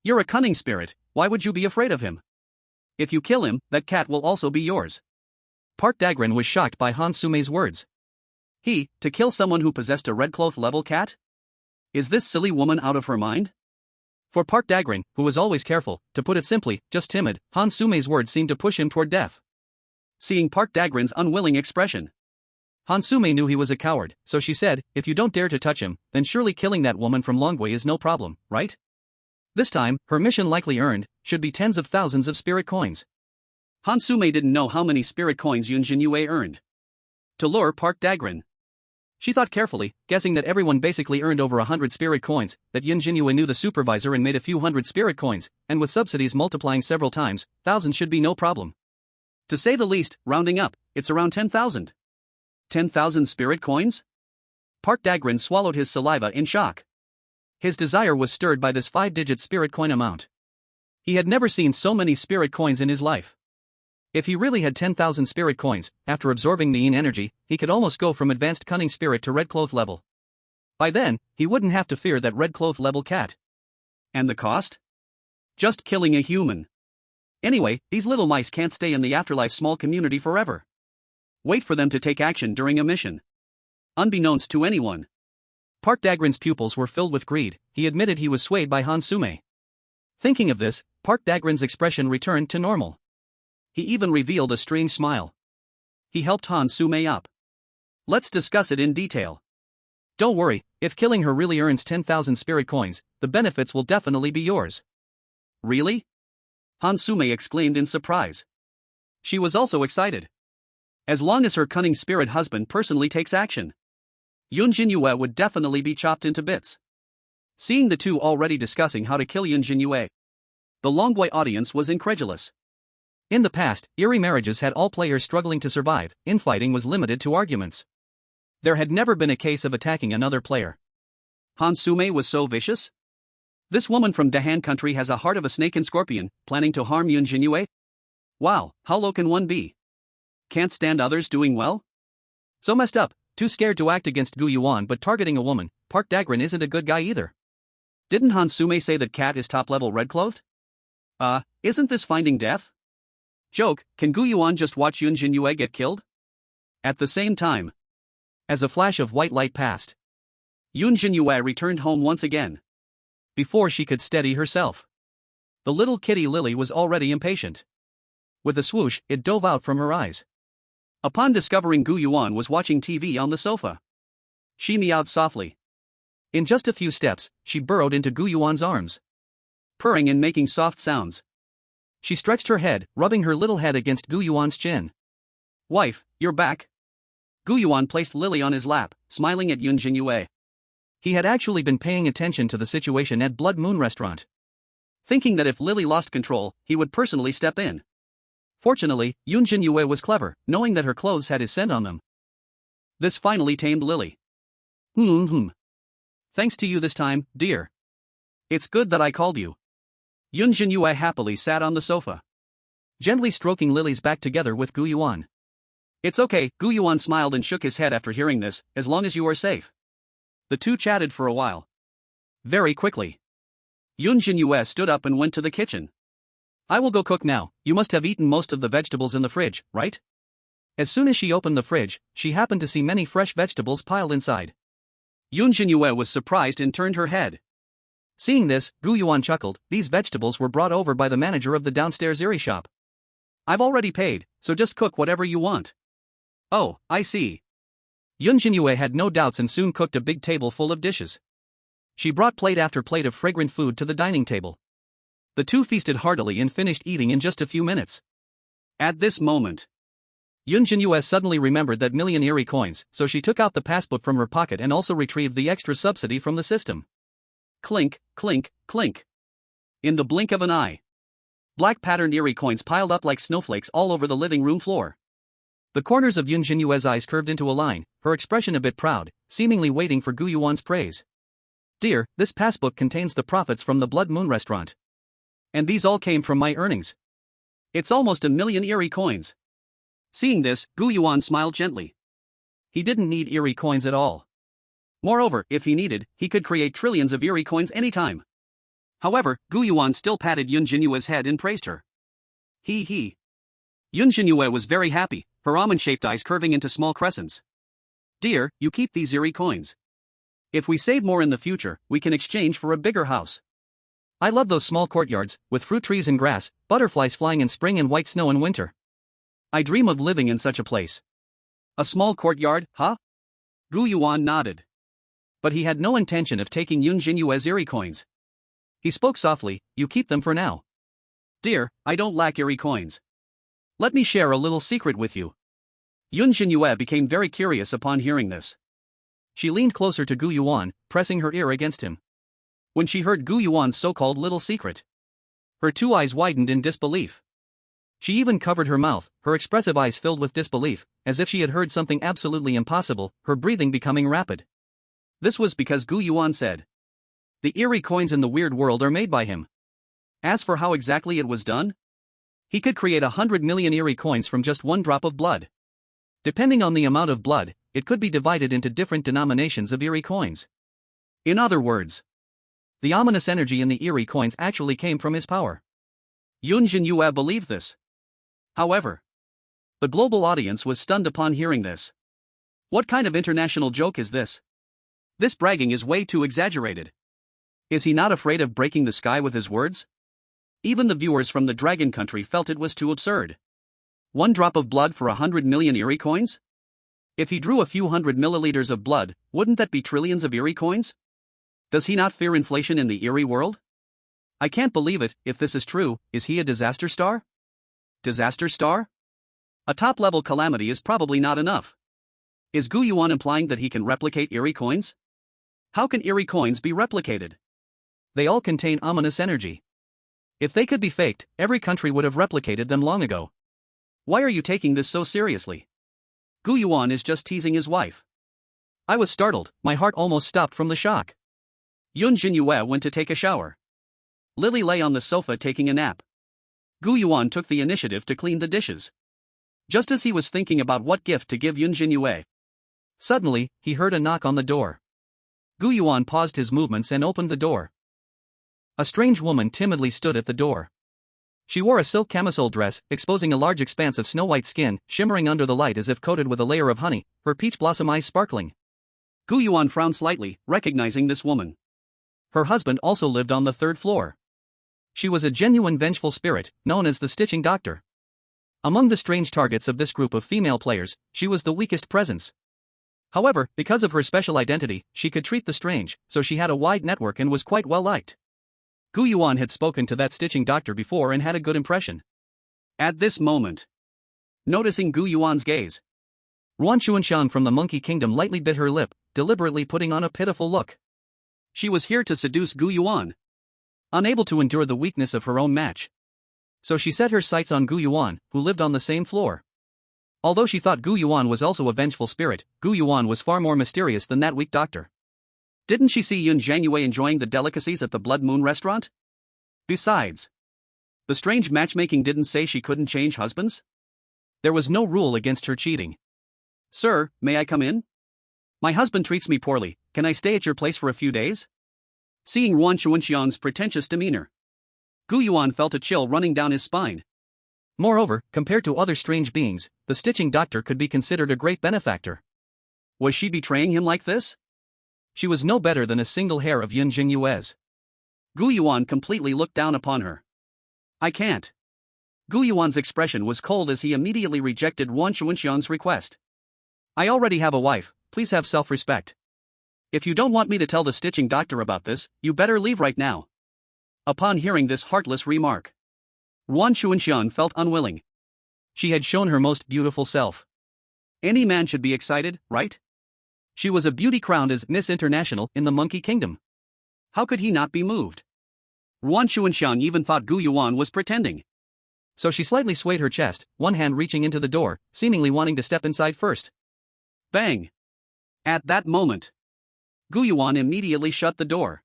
You're a cunning spirit, why would you be afraid of him? If you kill him, that cat will also be yours." Park Dagon was shocked by Hansume's words. To kill someone who possessed a red cloth level cat? Is this silly woman out of her mind? For Park Dagon, who was always careful, to put it simply, just timid, Hansume's words seemed to push him toward death. Seeing Park Dagon's unwilling expression, Hansume knew he was a coward, so she said, "If you don't dare to touch him, then surely killing that woman from Longwei is no problem, right?" This time, her mission likely earned, should be tens of thousands of spirit coins. Hansume didn't know how many spirit coins Yun Zhenyue earned to lure Park Dagon. She thought carefully, guessing that everyone basically earned over 100 spirit coins, that Yun Zhenyue knew the supervisor and made a few hundred spirit coins, and with subsidies multiplying several times, thousands should be no problem. To say the least, rounding up, it's around 10,000. 10,000 spirit coins? Park Dagon swallowed his saliva in shock. His desire was stirred by this 5-digit spirit coin amount. He had never seen so many spirit coins in his life. If he really had 10,000 spirit coins, after absorbing the yin energy, he could almost go from advanced cunning spirit to red cloth level. By then, he wouldn't have to fear that red cloth level cat. And the cost? Just killing a human. Anyway, these little mice can't stay in the afterlife small community forever. Wait for them to take action during a mission. Unbeknownst to anyone, Park Dagon's pupils were filled with greed. He admitted he was swayed by Hansume. Thinking of this, Park Dagon's expression returned to normal. He even revealed a strange smile. He helped Hansume up. "Let's discuss it in detail. Don't worry, if killing her really earns 10,000 spirit coins, the benefits will definitely be yours." "Really?" Hansume exclaimed in surprise. She was also excited. As long as her cunning spirit husband personally takes action, Yun Zhenyue would definitely be chopped into bits. Seeing the two already discussing how to kill Yun Zhenyue, the Longwei audience was incredulous. In the past, eerie marriages had all players struggling to survive, infighting was limited to arguments. There had never been a case of attacking another player. Hansume was so vicious? This woman from Dahan country has a heart of a snake and scorpion, planning to harm Yun Zhenyue? Wow, how low can one be? Can't stand others doing well? So messed up, too scared to act against Gu Yuan but targeting a woman. Park Dagon isn't a good guy either. Didn't Hansume say that cat is top-level red-clothed? Isn't this finding death? Joke, can Gu Yuan just watch Yun Zhenyue get killed? At the same time, as a flash of white light passed, Yun Zhenyue returned home once again. Before she could steady herself, the little kitty Lily was already impatient. With a swoosh, it dove out from her eyes. Upon discovering Gu Yuan was watching TV on the sofa, she meowed softly. In just a few steps, she burrowed into Gu Yuan's arms, purring and making soft sounds. She stretched her head, rubbing her little head against Gu Yuan's chin. "Wife, you're back." Gu Yuan placed Lily on his lap, smiling at Yun Zhenyue. He had actually been paying attention to the situation at Blood Moon restaurant, thinking that if Lily lost control, he would personally step in. Fortunately, Yun Zhenyue was clever, knowing that her clothes had his scent on them. This finally tamed Lily. Thanks to you this time, dear. It's good that I called you." Yun Zhenyue happily sat on the sofa, gently stroking Lily's back together with Gu Yuan. "It's okay," Gu Yuan smiled and shook his head after hearing this, "as long as you are safe." The two chatted for a while. Very quickly. Yun Zhenyue stood up and went to the kitchen. I will go cook now. You must have eaten most of the vegetables in the fridge, right? As soon as she opened the fridge, she happened to see many fresh vegetables piled inside. Yun Zhenyue was surprised and turned her head. Seeing this, Gu Yuan chuckled. These vegetables were brought over by the manager of the downstairs Eerie shop. I've already paid, so just cook whatever you want. Oh, I see. Yun Zhenyue had no doubts and soon cooked a big table full of dishes. She brought plate after plate of fragrant food to the dining table. The two feasted heartily and finished eating in just a few minutes. At this moment, Yun Zhenyue suddenly remembered that million Eerie coins, so she took out the passbook from her pocket and also retrieved the extra subsidy from the system. Clink, clink, clink. In the blink of an eye, black patterned Eerie coins piled up like snowflakes all over the living room floor. The corners of Yun Zhenyue's eyes curved into a line, her expression a bit proud, seemingly waiting for Gu Yuan's praise. Dear, this passbook contains the profits from the Blood Moon restaurant. And these all came from my earnings. It's almost 1 million Eerie coins. Seeing this, Gu Yuan smiled gently. He didn't need Eerie coins at all. Moreover, if he needed, he could create trillions of Eerie coins anytime. However, Gu Yuan still patted Yun Zhenyue's head and praised her. He. Yun Zhenyue was very happy, her almond-shaped eyes curving into small crescents. Dear, you keep these Eerie coins. If we save more in the future, we can exchange for a bigger house. I love those small courtyards, with fruit trees and grass, butterflies flying in spring and white snow in winter. I dream of living in such a place. A small courtyard, huh? Gu Yuan nodded. But he had no intention of taking Yun Zhenyue's Eerie coins. He spoke softly, you keep them for now. Dear, I don't lack Eerie coins. Let me share a little secret with you. Yun Zhenyue became very curious upon hearing this. She leaned closer to Gu Yuan, pressing her ear against him. When she heard Gu Yuan's so-called little secret, her two eyes widened in disbelief. She even covered her mouth, her expressive eyes filled with disbelief, as if she had heard something absolutely impossible, her breathing becoming rapid. This was because Gu Yuan said, the Eerie coins in the weird world are made by him. As for how exactly it was done, he could create 100 million Eerie coins from just one drop of blood. Depending on the amount of blood, it could be divided into different denominations of Eerie coins. In other words, the ominous energy in the Eerie coins actually came from his power. Yun Zhenyue believed this. However, the global audience was stunned upon hearing this. What kind of international joke is this? This bragging is way too exaggerated. Is he not afraid of breaking the sky with his words? Even the viewers from the Dragon Country felt it was too absurd. One drop of blood for 100 million Eerie coins? If he drew a few hundred milliliters of blood, wouldn't that be trillions of Eerie coins? Does he not fear inflation in the Eerie world? I can't believe it. If this is true, is he a disaster star? Disaster star? A top-level calamity is probably not enough. Is Gu Yuan implying that he can replicate Eerie coins? How can Eerie coins be replicated? They all contain ominous energy. If they could be faked, every country would have replicated them long ago. Why are you taking this so seriously? Gu Yuan is just teasing his wife. I was startled, my heart almost stopped from the shock. Yun Zhenyue went to take a shower. Lily lay on the sofa taking a nap. Gu Yuan took the initiative to clean the dishes. Just as he was thinking about what gift to give Yun Zhenyue, suddenly, he heard a knock on the door. Gu Yuan paused his movements and opened the door. A strange woman timidly stood at the door. She wore a silk camisole dress, exposing a large expanse of snow-white skin, shimmering under the light as if coated with a layer of honey, her peach blossom eyes sparkling. Gu Yuan frowned slightly, recognizing this woman. Her husband also lived on the 3rd floor. She was a genuine vengeful spirit, known as the Stitching Doctor. Among the strange targets of this group of female players, she was the weakest presence. However, because of her special identity, she could treat the strange, so she had a wide network and was quite well liked. Gu Yuan had spoken to that Stitching Doctor before and had a good impression. At this moment, noticing Gu Yuan's gaze, Ruan Xuanshan from the Monkey Kingdom lightly bit her lip, deliberately putting on a pitiful look. She was here to seduce Gu Yuan, unable to endure the weakness of her own match. So she set her sights on Gu Yuan, who lived on the same floor. Although she thought Gu Yuan was also a vengeful spirit, Gu Yuan was far more mysterious than that weak doctor. Didn't she see Yun Zhenyue enjoying the delicacies at the Blood Moon restaurant? Besides, the strange matchmaking didn't say she couldn't change husbands? There was no rule against her cheating. Sir, may I come in? My husband treats me poorly, can I stay at your place for a few days? Seeing Yuan Xuanxiang's pretentious demeanor, Gu Yuan felt a chill running down his spine. Moreover, compared to other strange beings, the stitching doctor could be considered a great benefactor. Was she betraying him like this? She was no better than a single hair of Yun Zhenyue's. Gu Yuan completely looked down upon her. I can't. Gu Yuan's expression was cold as he immediately rejected Yuan Xuanxiang's request. I already have a wife, please have self-respect. If you don't want me to tell the stitching doctor about this, you better leave right now. Upon hearing this heartless remark, Yuan Xuanxiang felt unwilling. She had shown her most beautiful self. Any man should be excited, right? She was a beauty crowned as Miss International in the Monkey Kingdom. How could he not be moved? Yuan Xuanxiang even thought Gu Yuan was pretending. So she slightly swayed her chest, one hand reaching into the door, seemingly wanting to step inside first. Bang! At that moment, Gu Yuan immediately shut the door.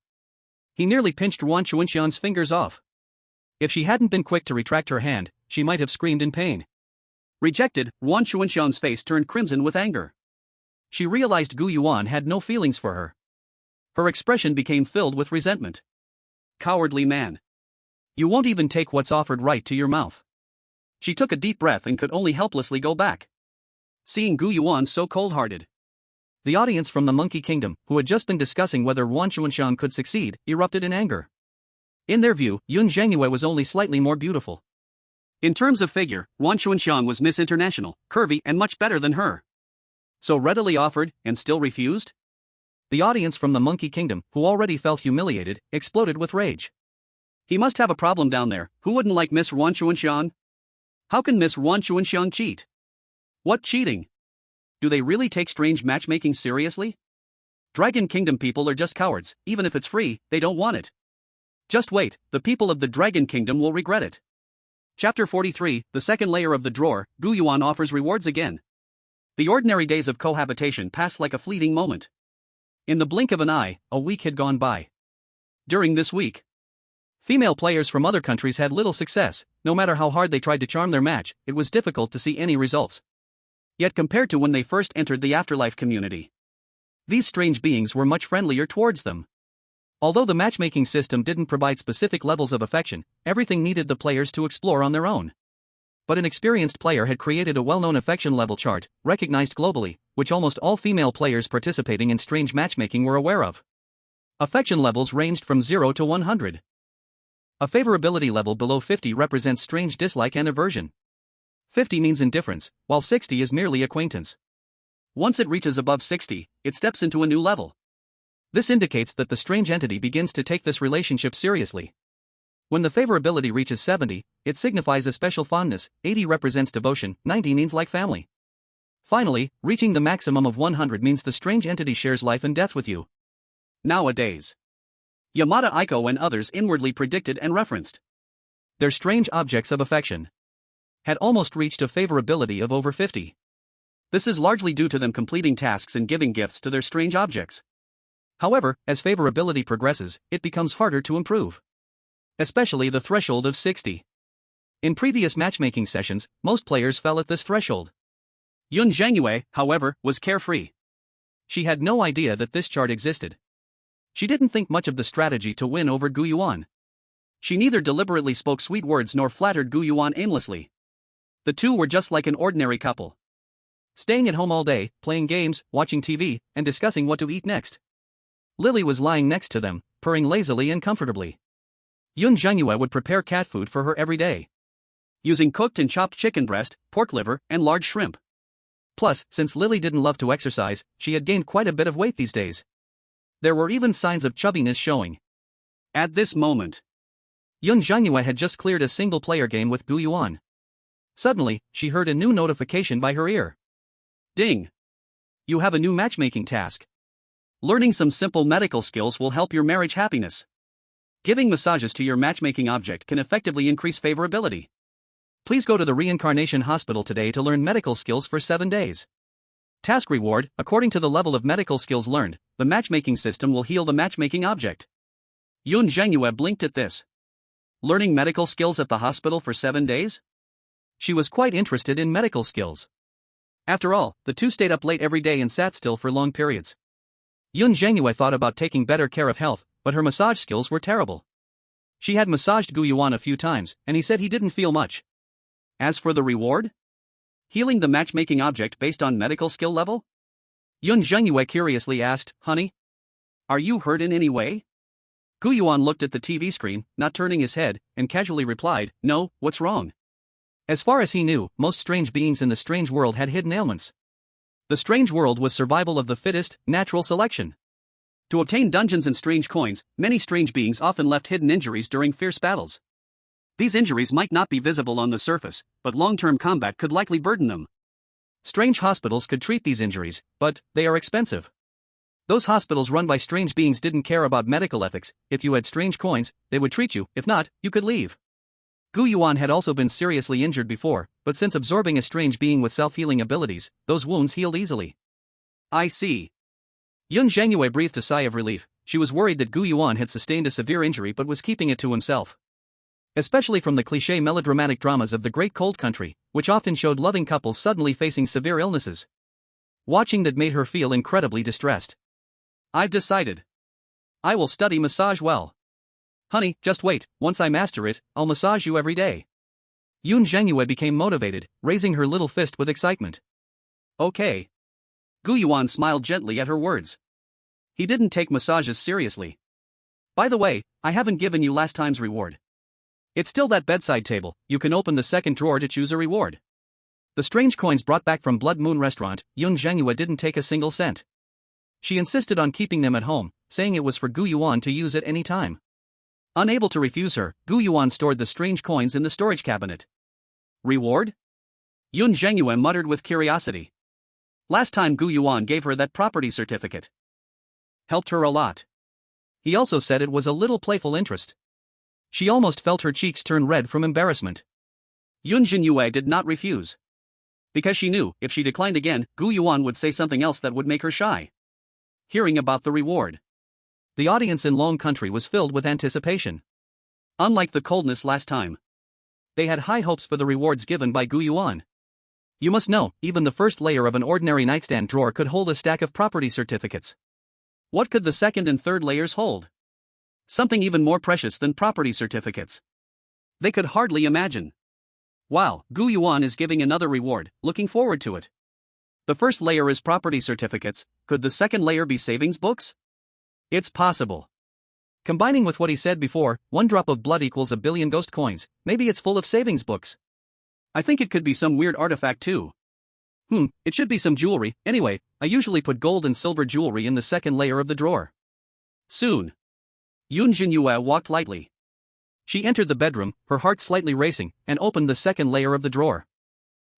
He nearly pinched Yuan Xuanxiang's fingers off. If she hadn't been quick to retract her hand, she might have screamed in pain. Rejected, Yuan Xuanxiang's face turned crimson with anger. She realized Gu Yuan had no feelings for her. Her expression became filled with resentment. Cowardly man. You won't even take what's offered right to your mouth. She took a deep breath and could only helplessly go back. Seeing Gu Yuan so cold-hearted, the audience from the Monkey Kingdom, who had just been discussing whether Yuan Xuanxiang could succeed, erupted in anger. In their view, Yun Zhenyue was only slightly more beautiful. In terms of figure, Yuan Xuanxiang was Miss International, curvy and much better than her. So readily offered, and still refused? The audience from the Monkey Kingdom, who already felt humiliated, exploded with rage. He must have a problem down there. Who wouldn't like Miss Yuan Xuanxiang? How can Miss Yuan Xuanxiang cheat? What cheating? Do they really take strange matchmaking seriously? Dragon Kingdom people are just cowards. Even if it's free, they don't want it. Just wait, the people of the Dragon Kingdom will regret it. Chapter 43, the second layer of the drawer, Gu Yuan offers rewards again. The ordinary days of cohabitation passed like a fleeting moment. In the blink of an eye, a week had gone by. During this week, female players from other countries had little success. No matter how hard they tried to charm their match, it was difficult to see any results. Yet compared to when they first entered the afterlife community, these strange beings were much friendlier towards them. Although the matchmaking system didn't provide specific levels of affection, everything needed the players to explore on their own. But an experienced player had created a well-known affection level chart, recognized globally, which almost all female players participating in strange matchmaking were aware of. Affection levels ranged from 0 to 100. A favorability level below 50 represents strange dislike and aversion. 50 means indifference, while 60 is merely acquaintance. Once it reaches above 60, it steps into a new level. This indicates that the strange entity begins to take this relationship seriously. When the favorability reaches 70, it signifies a special fondness, 80 represents devotion, 90 means like family. Finally, reaching the maximum of 100 means the strange entity shares life and death with you. Nowadays, Yamada Aiko and others inwardly predicted and referenced their strange objects of affection had almost reached a favorability of over 50. This is largely due to them completing tasks and giving gifts to their strange objects. However, as favorability progresses, it becomes harder to improve. Especially the threshold of 60. In previous matchmaking sessions, most players fell at this threshold. Yun Zhenyue, however, was carefree. She had no idea that this chart existed. She didn't think much of the strategy to win over Gu Yuan. She neither deliberately spoke sweet words nor flattered Gu Yuan aimlessly. The two were just like an ordinary couple, staying at home all day, playing games, watching TV, and discussing what to eat next. Lily was lying next to them, purring lazily and comfortably. Yun Zhenyue would prepare cat food for her every day, using cooked and chopped chicken breast, pork liver, and large shrimp. Plus, since Lily didn't love to exercise, she had gained quite a bit of weight these days. There were even signs of chubbiness showing. At this moment, Yun Zhenyue had just cleared a single-player game with Gu Yuan. Suddenly, she heard a new notification by her ear. Ding! You have a new matchmaking task. Learning some simple medical skills will help your marriage happiness. Giving massages to your matchmaking object can effectively increase favorability. Please go to the reincarnation hospital today to learn medical skills for 7 days. Task reward: according to the level of medical skills learned, the matchmaking system will heal the matchmaking object. Yun Zhenyue blinked at this. Learning medical skills at the hospital for 7 days? She was quite interested in medical skills. After all, the two stayed up late every day and sat still for long periods. Yun Zhenyue thought about taking better care of health, but her massage skills were terrible. She had massaged Gu Yuan a few times, and he said he didn't feel much. As for the reward? Healing the matchmaking object based on medical skill level? Yun Zhenyue curiously asked, "Honey? Are you hurt in any way?" Gu Yuan looked at the TV screen, not turning his head, and casually replied, "No, what's wrong?" As far as he knew, most strange beings in the strange world had hidden ailments. The strange world was survival of the fittest, natural selection. To obtain dungeons and strange coins, many strange beings often left hidden injuries during fierce battles. These injuries might not be visible on the surface, but long-term combat could likely burden them. Strange hospitals could treat these injuries, but they are expensive. Those hospitals run by strange beings didn't care about medical ethics. If you had strange coins, they would treat you; if not, you could leave. Gu Yuan had also been seriously injured before, but since absorbing a strange being with self-healing abilities, those wounds healed easily. I see. Yun Zhenyue breathed a sigh of relief. She was worried that Gu Yuan had sustained a severe injury but was keeping it to himself. Especially from the cliché melodramatic dramas of the Great Cold Country, which often showed loving couples suddenly facing severe illnesses. Watching that made her feel incredibly distressed. I've decided. I will study massage well. Honey, just wait, once I master it, I'll massage you every day. Yun Zhenyue became motivated, raising her little fist with excitement. Okay. Gu Yuan smiled gently at her words. He didn't take massages seriously. By the way, I haven't given you last time's reward. It's still that bedside table. You can open the second drawer to choose a reward. The strange coins brought back from Blood Moon Restaurant, Yun Zhenyue didn't take a single cent. She insisted on keeping them at home, saying it was for Gu Yuan to use at any time. Unable to refuse her, Gu Yuan stored the strange coins in the storage cabinet. Reward? Yun Zhenyue muttered with curiosity. Last time Gu Yuan gave her that property certificate. Helped her a lot. He also said it was a little playful interest. She almost felt her cheeks turn red from embarrassment. Yun Zhenyue did not refuse. Because she knew, if she declined again, Gu Yuan would say something else that would make her shy. Hearing about the reward. The audience in Long Country was filled with anticipation. Unlike the coldness last time. They had high hopes for the rewards given by Gu Yuan. You must know, even the first layer of an ordinary nightstand drawer could hold a stack of property certificates. What could the second and third layers hold? Something even more precious than property certificates. They could hardly imagine. Wow, Gu Yuan is giving another reward, looking forward to it. The first layer is property certificates. Could the second layer be savings books? It's possible. Combining with what he said before, 1 drop of blood equals 1 billion ghost coins. Maybe it's full of savings books. I think it could be some weird artifact too. It should be some jewelry. Anyway, I usually put gold and silver jewelry in the second layer of the drawer. Soon. Yun Zhenyue walked lightly. She entered the bedroom, her heart slightly racing, and opened the second layer of the drawer.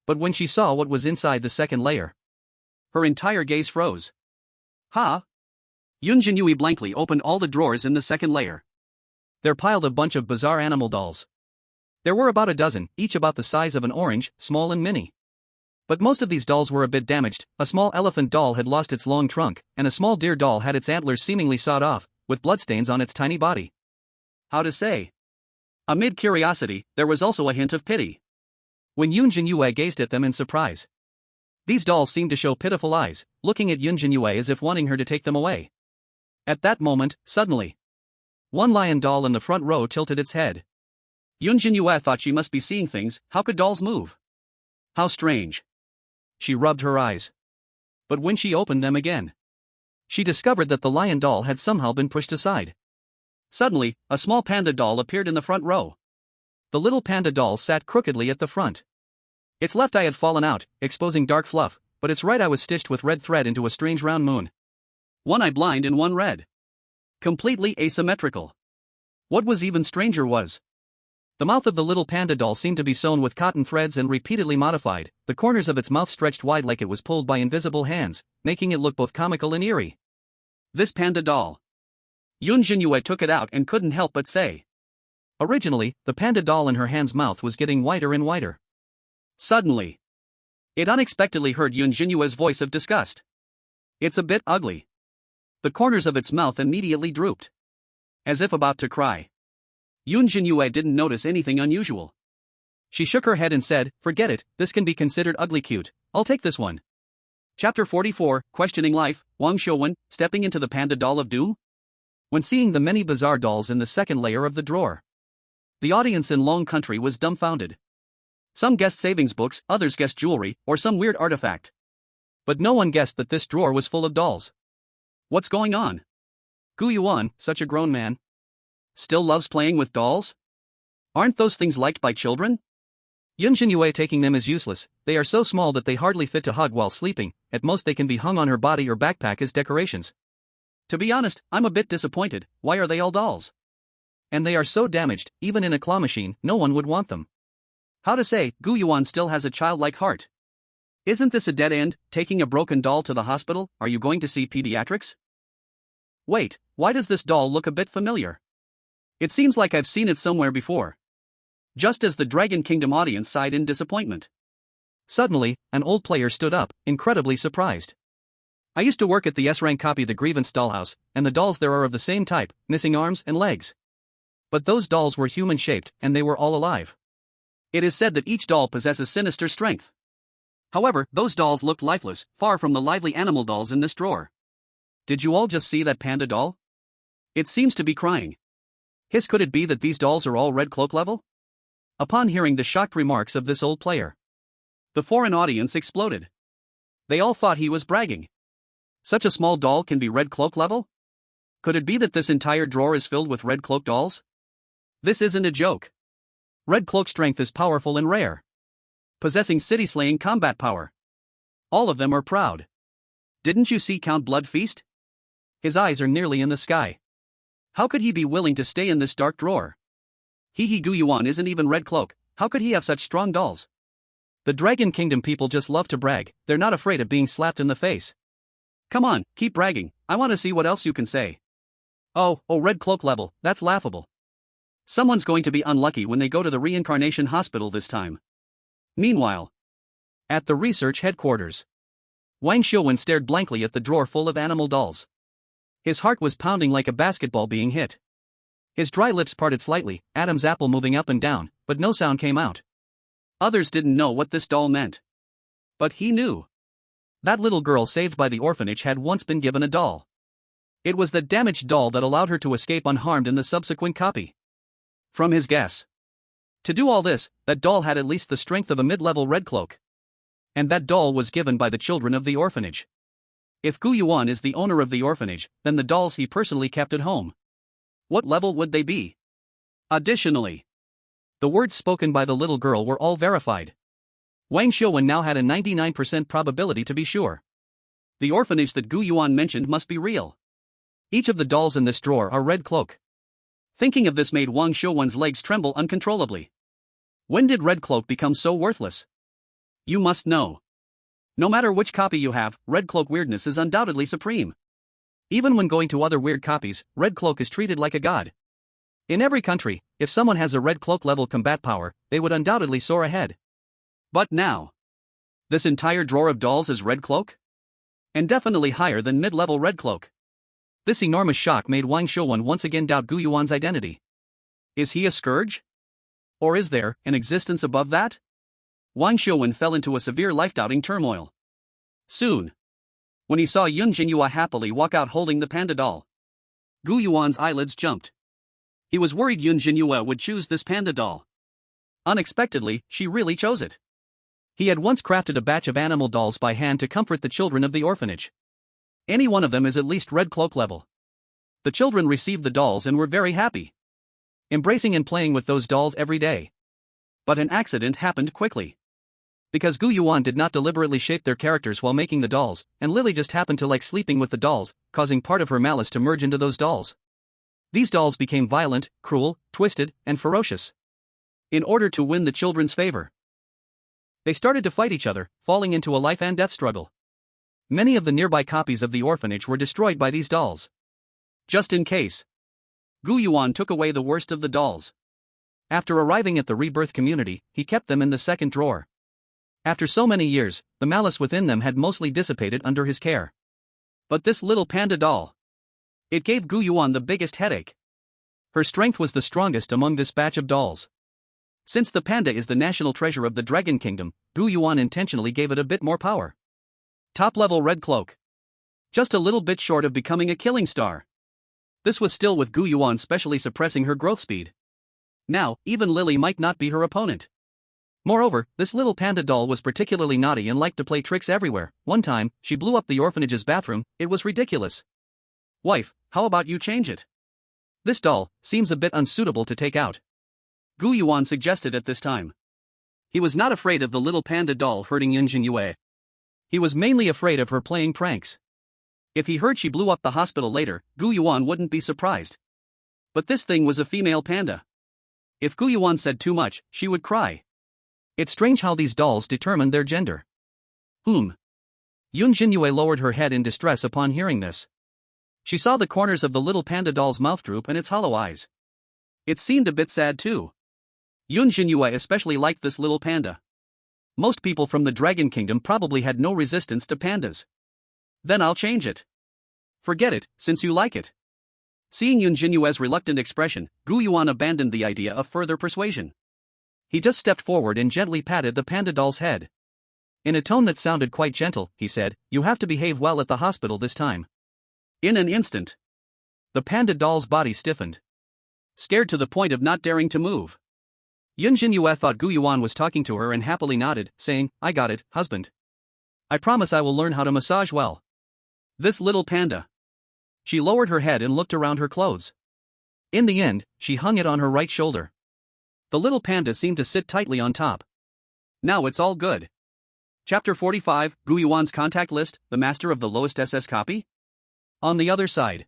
But when she saw what was inside the second layer, her entire gaze froze. Huh? Yun Zhenyue blankly opened all the drawers in the second layer. There piled a bunch of bizarre animal dolls. There were about a dozen, each about the size of an orange, small and mini. But most of these dolls were a bit damaged. A small elephant doll had lost its long trunk, and a small deer doll had its antlers seemingly sawed off, with bloodstains on its tiny body. How to say? Amid curiosity, there was also a hint of pity. When Yun Zhenyue gazed at them in surprise. These dolls seemed to show pitiful eyes, looking at Yun Zhenyue as if wanting her to take them away. At that moment, suddenly, one lion doll in the front row tilted its head. Yun Zhenyue thought she must be seeing things. How could dolls move? How strange. She rubbed her eyes. But when she opened them again, she discovered that the lion doll had somehow been pushed aside. Suddenly, a small panda doll appeared in the front row. The little panda doll sat crookedly at the front. Its left eye had fallen out, exposing dark fluff, but its right eye was stitched with red thread into a strange round moon. One eye blind and one red. Completely asymmetrical. What was even stranger was the mouth of the little panda doll seemed to be sewn with cotton threads and repeatedly modified. The corners of its mouth stretched wide like it was pulled by invisible hands, making it look both comical and eerie. This panda doll. Yun Zhenyue took it out and couldn't help but say. Originally, the panda doll in her hand's mouth was getting wider and wider. Suddenly, it unexpectedly heard Yun Zhenyue's voice of disgust. It's a bit ugly. The corners of its mouth immediately drooped. As if about to cry. Yun Zhenyue didn't notice anything unusual. She shook her head and said, "Forget it, this can be considered ugly cute. I'll take this one." Chapter 44, Questioning Life, Wang Shouwen, stepping into the panda doll of doom? when seeing the many bizarre dolls in the second layer of the drawer. The audience in Long Country was dumbfounded. Some guessed savings books, others guessed jewelry, or some weird artifact. But no one guessed that this drawer was full of dolls. What's going on? Gu Yuan, such a grown man, still loves playing with dolls? Aren't those things liked by children? Yun Zhenyue taking them is useless, they are so small that they hardly fit to hug while sleeping, at most they can be hung on her body or backpack as decorations. To be honest, I'm a bit disappointed, why are they all dolls? And they are so damaged, even in a claw machine, no one would want them. How to say, Gu Yuan still has a childlike heart. Isn't this a dead end, taking a broken doll to the hospital? Are you going to see pediatrics? Wait, why does this doll look a bit familiar? It seems like I've seen it somewhere before. Just as the Dragon Kingdom audience sighed in disappointment. Suddenly, an old player stood up, incredibly surprised. I used to work at the S-rank copy the Grievance dollhouse, and the dolls there are of the same type, missing arms and legs. But those dolls were human-shaped, and they were all alive. It is said that each doll possesses sinister strength. However, those dolls looked lifeless, far from the lively animal dolls in this drawer. Did you all just see that panda doll? It seems to be crying. Could it be that these dolls are all Red Cloak level? Upon hearing the shocked remarks of this old player, the foreign audience exploded. They all thought he was bragging. Such a small doll can be Red Cloak level? Could it be that this entire drawer is filled with Red Cloak dolls? This isn't a joke. Red Cloak strength is powerful and rare, possessing city-slaying combat power. All of them are proud. Didn't you see Count Blood Feast? His eyes are nearly in the sky. How could he be willing to stay in this dark drawer? Gu Yuan isn't even Red Cloak, how could he have such strong dolls? The Dragon Kingdom people just love to brag, they're not afraid of being slapped in the face. Come on, keep bragging, I want to see what else you can say. Oh, Red Cloak level, that's laughable. Someone's going to be unlucky when they go to the reincarnation hospital this time. Meanwhile, at the research headquarters, Wang Xiuwen stared blankly at the drawer full of animal dolls. His heart was pounding like a basketball being hit. His dry lips parted slightly, Adam's apple moving up and down, but no sound came out. Others didn't know what this doll meant. But he knew. That little girl saved by the orphanage had once been given a doll. It was the damaged doll that allowed her to escape unharmed in the subsequent copy. From his guess. To do all this, that doll had at least the strength of a mid-level Red Cloak. And that doll was given by the children of the orphanage. If Gu Yuan is the owner of the orphanage, then the dolls he personally kept at home, what level would they be? Additionally, the words spoken by the little girl were all verified. Wang Xiuwen now had a 99% probability to be sure. The orphanage that Gu Yuan mentioned must be real. Each of the dolls in this drawer are Red Cloak. Thinking of this made Wang Xiuwen's legs tremble uncontrollably. When did Red Cloak become so worthless? You must know. No matter which copy you have, Red Cloak weirdness is undoubtedly supreme. Even when going to other weird copies, Red Cloak is treated like a god. In every country, if someone has a Red Cloak level combat power, they would undoubtedly soar ahead. But now, this entire drawer of dolls is Red Cloak? And definitely higher than mid-level Red Cloak. This enormous shock made Wang Xiuwen once again doubt Gu Yuan's identity. Is he a scourge? Or is there an existence above that? Wang Xiuwen fell into a severe life-doubting turmoil. Soon, when he saw Yun Zhenyue happily walk out holding the panda doll, Gu Yuan's eyelids jumped. He was worried Yun Zhenyue would choose this panda doll. Unexpectedly, she really chose it. He had once crafted a batch of animal dolls by hand to comfort the children of the orphanage. Any one of them is at least Red Cloak level. The children received the dolls and were very happy, embracing and playing with those dolls every day. But an accident happened quickly. Because Gu Yuan did not deliberately shape their characters while making the dolls, and Lily just happened to like sleeping with the dolls, causing part of her malice to merge into those dolls. These dolls became violent, cruel, twisted, and ferocious. In order to win the children's favor, they started to fight each other, falling into a life and death struggle. Many of the nearby copies of the orphanage were destroyed by these dolls. Just in case, Gu Yuan took away the worst of the dolls. After arriving at the Rebirth community, he kept them in the second drawer. After so many years, the malice within them had mostly dissipated under his care. But this little panda doll, it gave Gu Yuan the biggest headache. Her strength was the strongest among this batch of dolls. Since the panda is the national treasure of the Dragon Kingdom, Gu Yuan intentionally gave it a bit more power. Top-level Red Cloak. Just a little bit short of becoming a killing star. This was still with Gu Yuan specially suppressing her growth speed. Now, even Lily might not be her opponent. Moreover, this little panda doll was particularly naughty and liked to play tricks everywhere. One time, she blew up the orphanage's bathroom. It was ridiculous. Wife, how about you change it? This doll seems a bit unsuitable to take out. Gu Yuan suggested at this time. He was not afraid of the little panda doll hurting Yun Zhenyue. He was mainly afraid of her playing pranks. If he heard she blew up the hospital later, Gu Yuan wouldn't be surprised. But this thing was a female panda. If Gu Yuan said too much, she would cry. It's strange how these dolls determine their gender. Yun Zhenyue lowered her head in distress upon hearing this. She saw the corners of the little panda doll's mouth droop and its hollow eyes. It seemed a bit sad too. Yun Zhenyue especially liked this little panda. Most people from the Dragon Kingdom probably had no resistance to pandas. Then I'll change it. Forget it, since you like it. Seeing Yun Zhenyue's reluctant expression, Gu Yuan abandoned the idea of further persuasion. He just stepped forward and gently patted the panda doll's head. In a tone that sounded quite gentle, he said, "You have to behave well at the hospital this time." In an instant, the panda doll's body stiffened. Scared to the point of not daring to move. Yun Zhenyue thought Gu Yuan was talking to her and happily nodded, saying, "I got it, husband. I promise I will learn how to massage well. This little panda." She lowered her head and looked around her clothes. In the end, she hung it on her right shoulder. The little panda seemed to sit tightly on top. Now it's all good. Chapter 45, Gu Yuan's contact list, the master of the lowest SS copy? On the other side,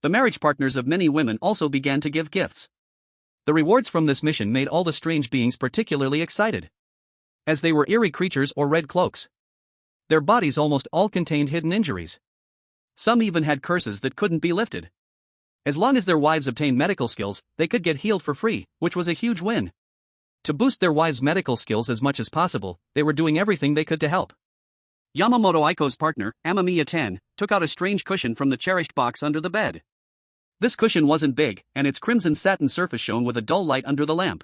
the marriage partners of many women also began to give gifts. The rewards from this mission made all the strange beings particularly excited. As they were eerie creatures or red cloaks. Their bodies almost all contained hidden injuries. Some even had curses that couldn't be lifted. As long as their wives obtained medical skills, they could get healed for free, which was a huge win. To boost their wives' medical skills as much as possible, they were doing everything they could to help. Yamamoto Aiko's partner, Amamiya 10, took out a strange cushion from the cherished box under the bed. This cushion wasn't big, and its crimson satin surface shone with a dull light under the lamp.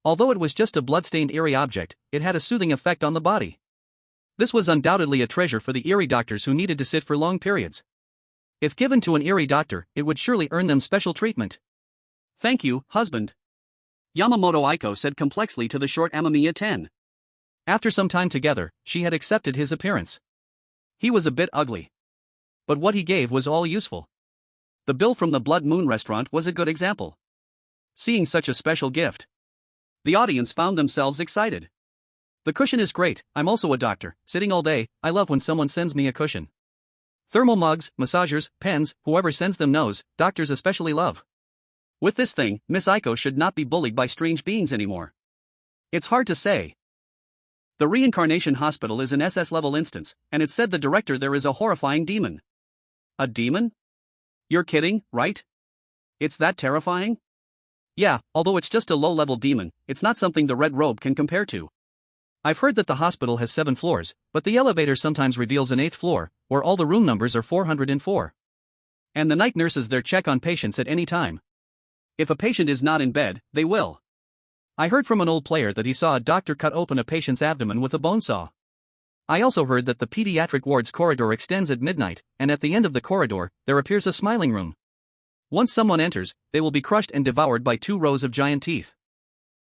Although it was just a blood-stained eerie object, it had a soothing effect on the body. This was undoubtedly a treasure for the eerie doctors who needed to sit for long periods. If given to an eerie doctor, it would surely earn them special treatment. "Thank you, husband," Yamamoto Aiko said complexly to the short Amamiya 10. After some time together, she had accepted his appearance. He was a bit ugly. But what he gave was all useful. The bill from the Blood Moon restaurant was a good example. Seeing such a special gift, the audience found themselves excited. "The cushion is great, I'm also a doctor, sitting all day, I love when someone sends me a cushion. Thermal mugs, massagers, pens, whoever sends them knows, doctors especially love. With this thing, Miss Aiko should not be bullied by strange beings anymore. It's hard to say. The Reincarnation Hospital is an SS-level instance, and it's said the director there is a horrifying demon." "A demon? You're kidding, right? It's that terrifying?" "Yeah, although it's just a low-level demon, it's not something the Red Robe can compare to. I've heard that the hospital has 7 floors, but the elevator sometimes reveals an 8th floor, where all the room numbers are 404. And the night nurses there check on patients at any time. If a patient is not in bed, they will. I heard from an old player that he saw a doctor cut open a patient's abdomen with a bone saw. I also heard that the pediatric ward's corridor extends at midnight, and at the end of the corridor, there appears a smiling room. Once someone enters, they will be crushed and devoured by 2 rows of giant teeth."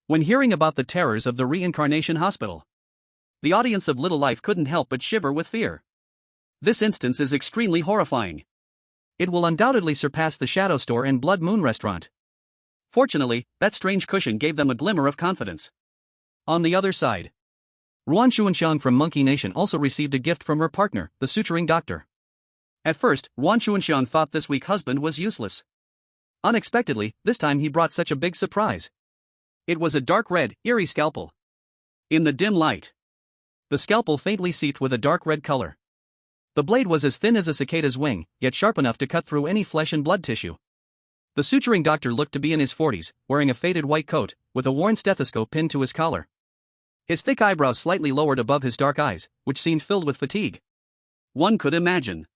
When hearing about the terrors of the Reincarnation Hospital, the audience of Little Life couldn't help but shiver with fear. This instance is extremely horrifying. It will undoubtedly surpass the Shadow Store and Blood Moon restaurant. Fortunately, that strange cushion gave them a glimmer of confidence. On the other side, Ruan Xuanxiang from Monkey Nation also received a gift from her partner, the suturing doctor. At first, Ruan Xuanxiang thought this weak husband was useless. Unexpectedly, this time he brought such a big surprise. It was a dark red, eerie scalpel. In the dim light, the scalpel faintly seeped with a dark red color. The blade was as thin as a cicada's wing, yet sharp enough to cut through any flesh and blood tissue. The suturing doctor looked to be in his 40s, wearing a faded white coat, with a worn stethoscope pinned to his collar. His thick eyebrows slightly lowered above his dark eyes, which seemed filled with fatigue. One could imagine.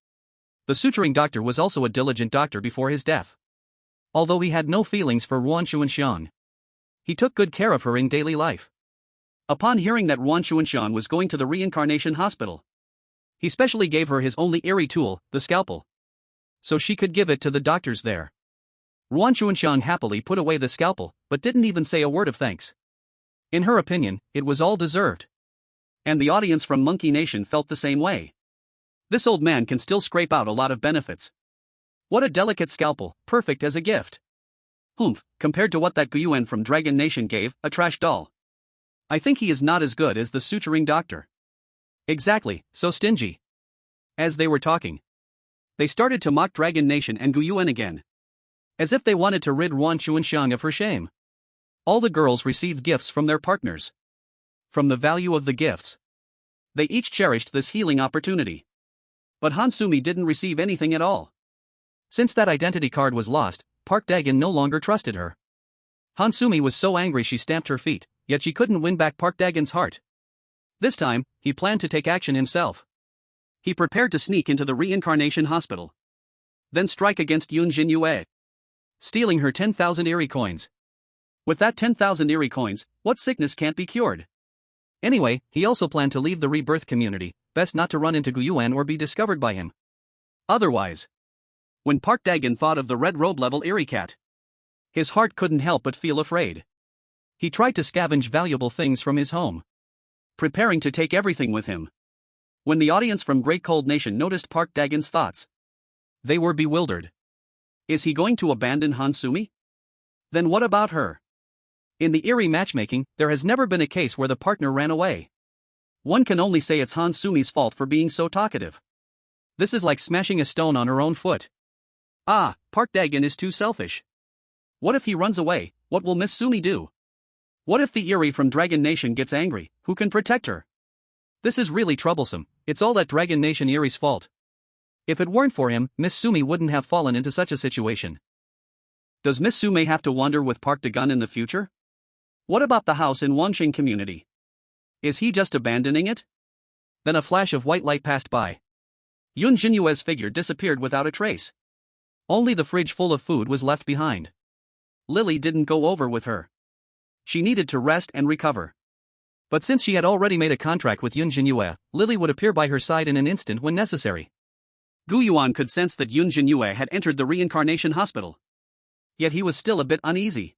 The suturing doctor was also a diligent doctor before his death. Although he had no feelings for Ruan Xuanxiang, he took good care of her in daily life. Upon hearing that Ruan Xuanxiang was going to the Reincarnation Hospital, he specially gave her his only eerie tool, the scalpel. so she could give it to the doctors there. Ruan Xuanxiang happily put away the scalpel, but didn't even say a word of thanks. In her opinion, it was all deserved. And the audience from Monkey Nation felt the same way. This old man can still scrape out a lot of benefits. What a delicate scalpel, perfect as a gift. Humph, compared to what that Gu Yuan from Dragon Nation gave, a trash doll. I think he is not as good as the suturing doctor. Exactly, so stingy. As they were talking, they started to mock Dragon Nation and Gu Yuan again. As if they wanted to rid Ruan Xuanxiang of her shame. All the girls received gifts from their partners. From the value of the gifts, they each cherished this healing opportunity. But Han Sumi didn't receive anything at all. Since that identity card was lost, Park Dagon no longer trusted her. Han Sumi was so angry she stamped her feet, yet she couldn't win back Park Dagon's heart. This time, he planned to take action himself. He prepared to sneak into the reincarnation hospital. Then strike against Yun Zhenyue, stealing her 10,000 Eerie coins. With that 10,000 Eerie coins, what sickness can't be cured? Anyway, he also planned to leave the rebirth community, best not to run into Gu Yuan or be discovered by him. Otherwise, when Park Dagon thought of the red robe level Eerie cat, his heart couldn't help but feel afraid. He tried to scavenge valuable things from his home, preparing to take everything with him. When the audience from Great Cold Nation noticed Park Dagon's thoughts, they were bewildered. Is he going to abandon Han Sumi? Then what about her? In the Eerie matchmaking, there has never been a case where the partner ran away. One can only say it's Han Sumi's fault for being so talkative. This is like smashing a stone on her own foot. Ah, Park Dagon is too selfish. What if he runs away? What will Miss Sumi do? What if the Eerie from Dragon Nation gets angry? Who can protect her? This is really troublesome. It's all that Dragon Nation Eerie's fault. If it weren't for him, Miss Sumi wouldn't have fallen into such a situation. Does Miss Sumi have to wander with Park Dagon in the future? What about the house in Wanqing community? Is he just abandoning it? Then a flash of white light passed by. Yun Zhenyue's figure disappeared without a trace. Only the fridge full of food was left behind. Lily didn't go over with her. She needed to rest and recover. But since she had already made a contract with Yun Zhenyue, Lily would appear by her side in an instant when necessary. Gu Yuan could sense that Yun Zhenyue had entered the reincarnation hospital. Yet he was still a bit uneasy.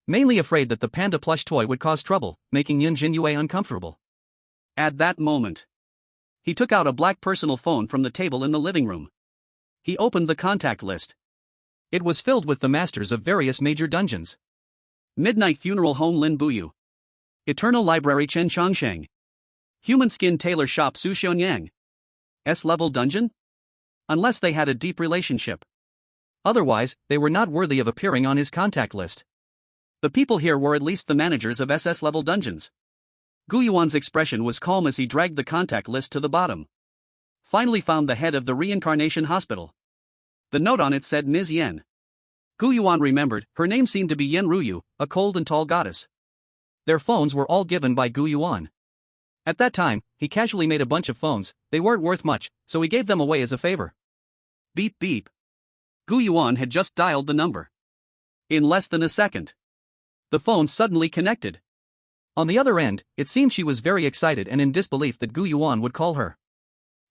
Mainly afraid that the panda plush toy would cause trouble, making Yun Zhenyue uncomfortable. At that moment, he took out a black personal phone from the table in the living room. He opened the contact list. It was filled with the masters of various major dungeons. Midnight Funeral Home Lin Buyu. Eternal Library Chen Changsheng. Human Skin Tailor Shop Su Xionyang. S-level dungeon? Unless they had a deep relationship. Otherwise, they were not worthy of appearing on his contact list. The people here were at least the managers of SS-level dungeons. Gu Yuan's expression was calm as he dragged the contact list to the bottom. Finally found the head of the reincarnation hospital. The note on it said Ms. Yen. Gu Yuan remembered, her name seemed to be Yen Ruyu, a cold and tall goddess. Their phones were all given by Gu Yuan. At that time, he casually made a bunch of phones. They weren't worth much, so he gave them away as a favor. Beep beep. Gu Yuan had just dialed the number. In less than a second, the phone suddenly connected. On the other end, it seemed she was very excited and in disbelief that Gu Yuan would call her.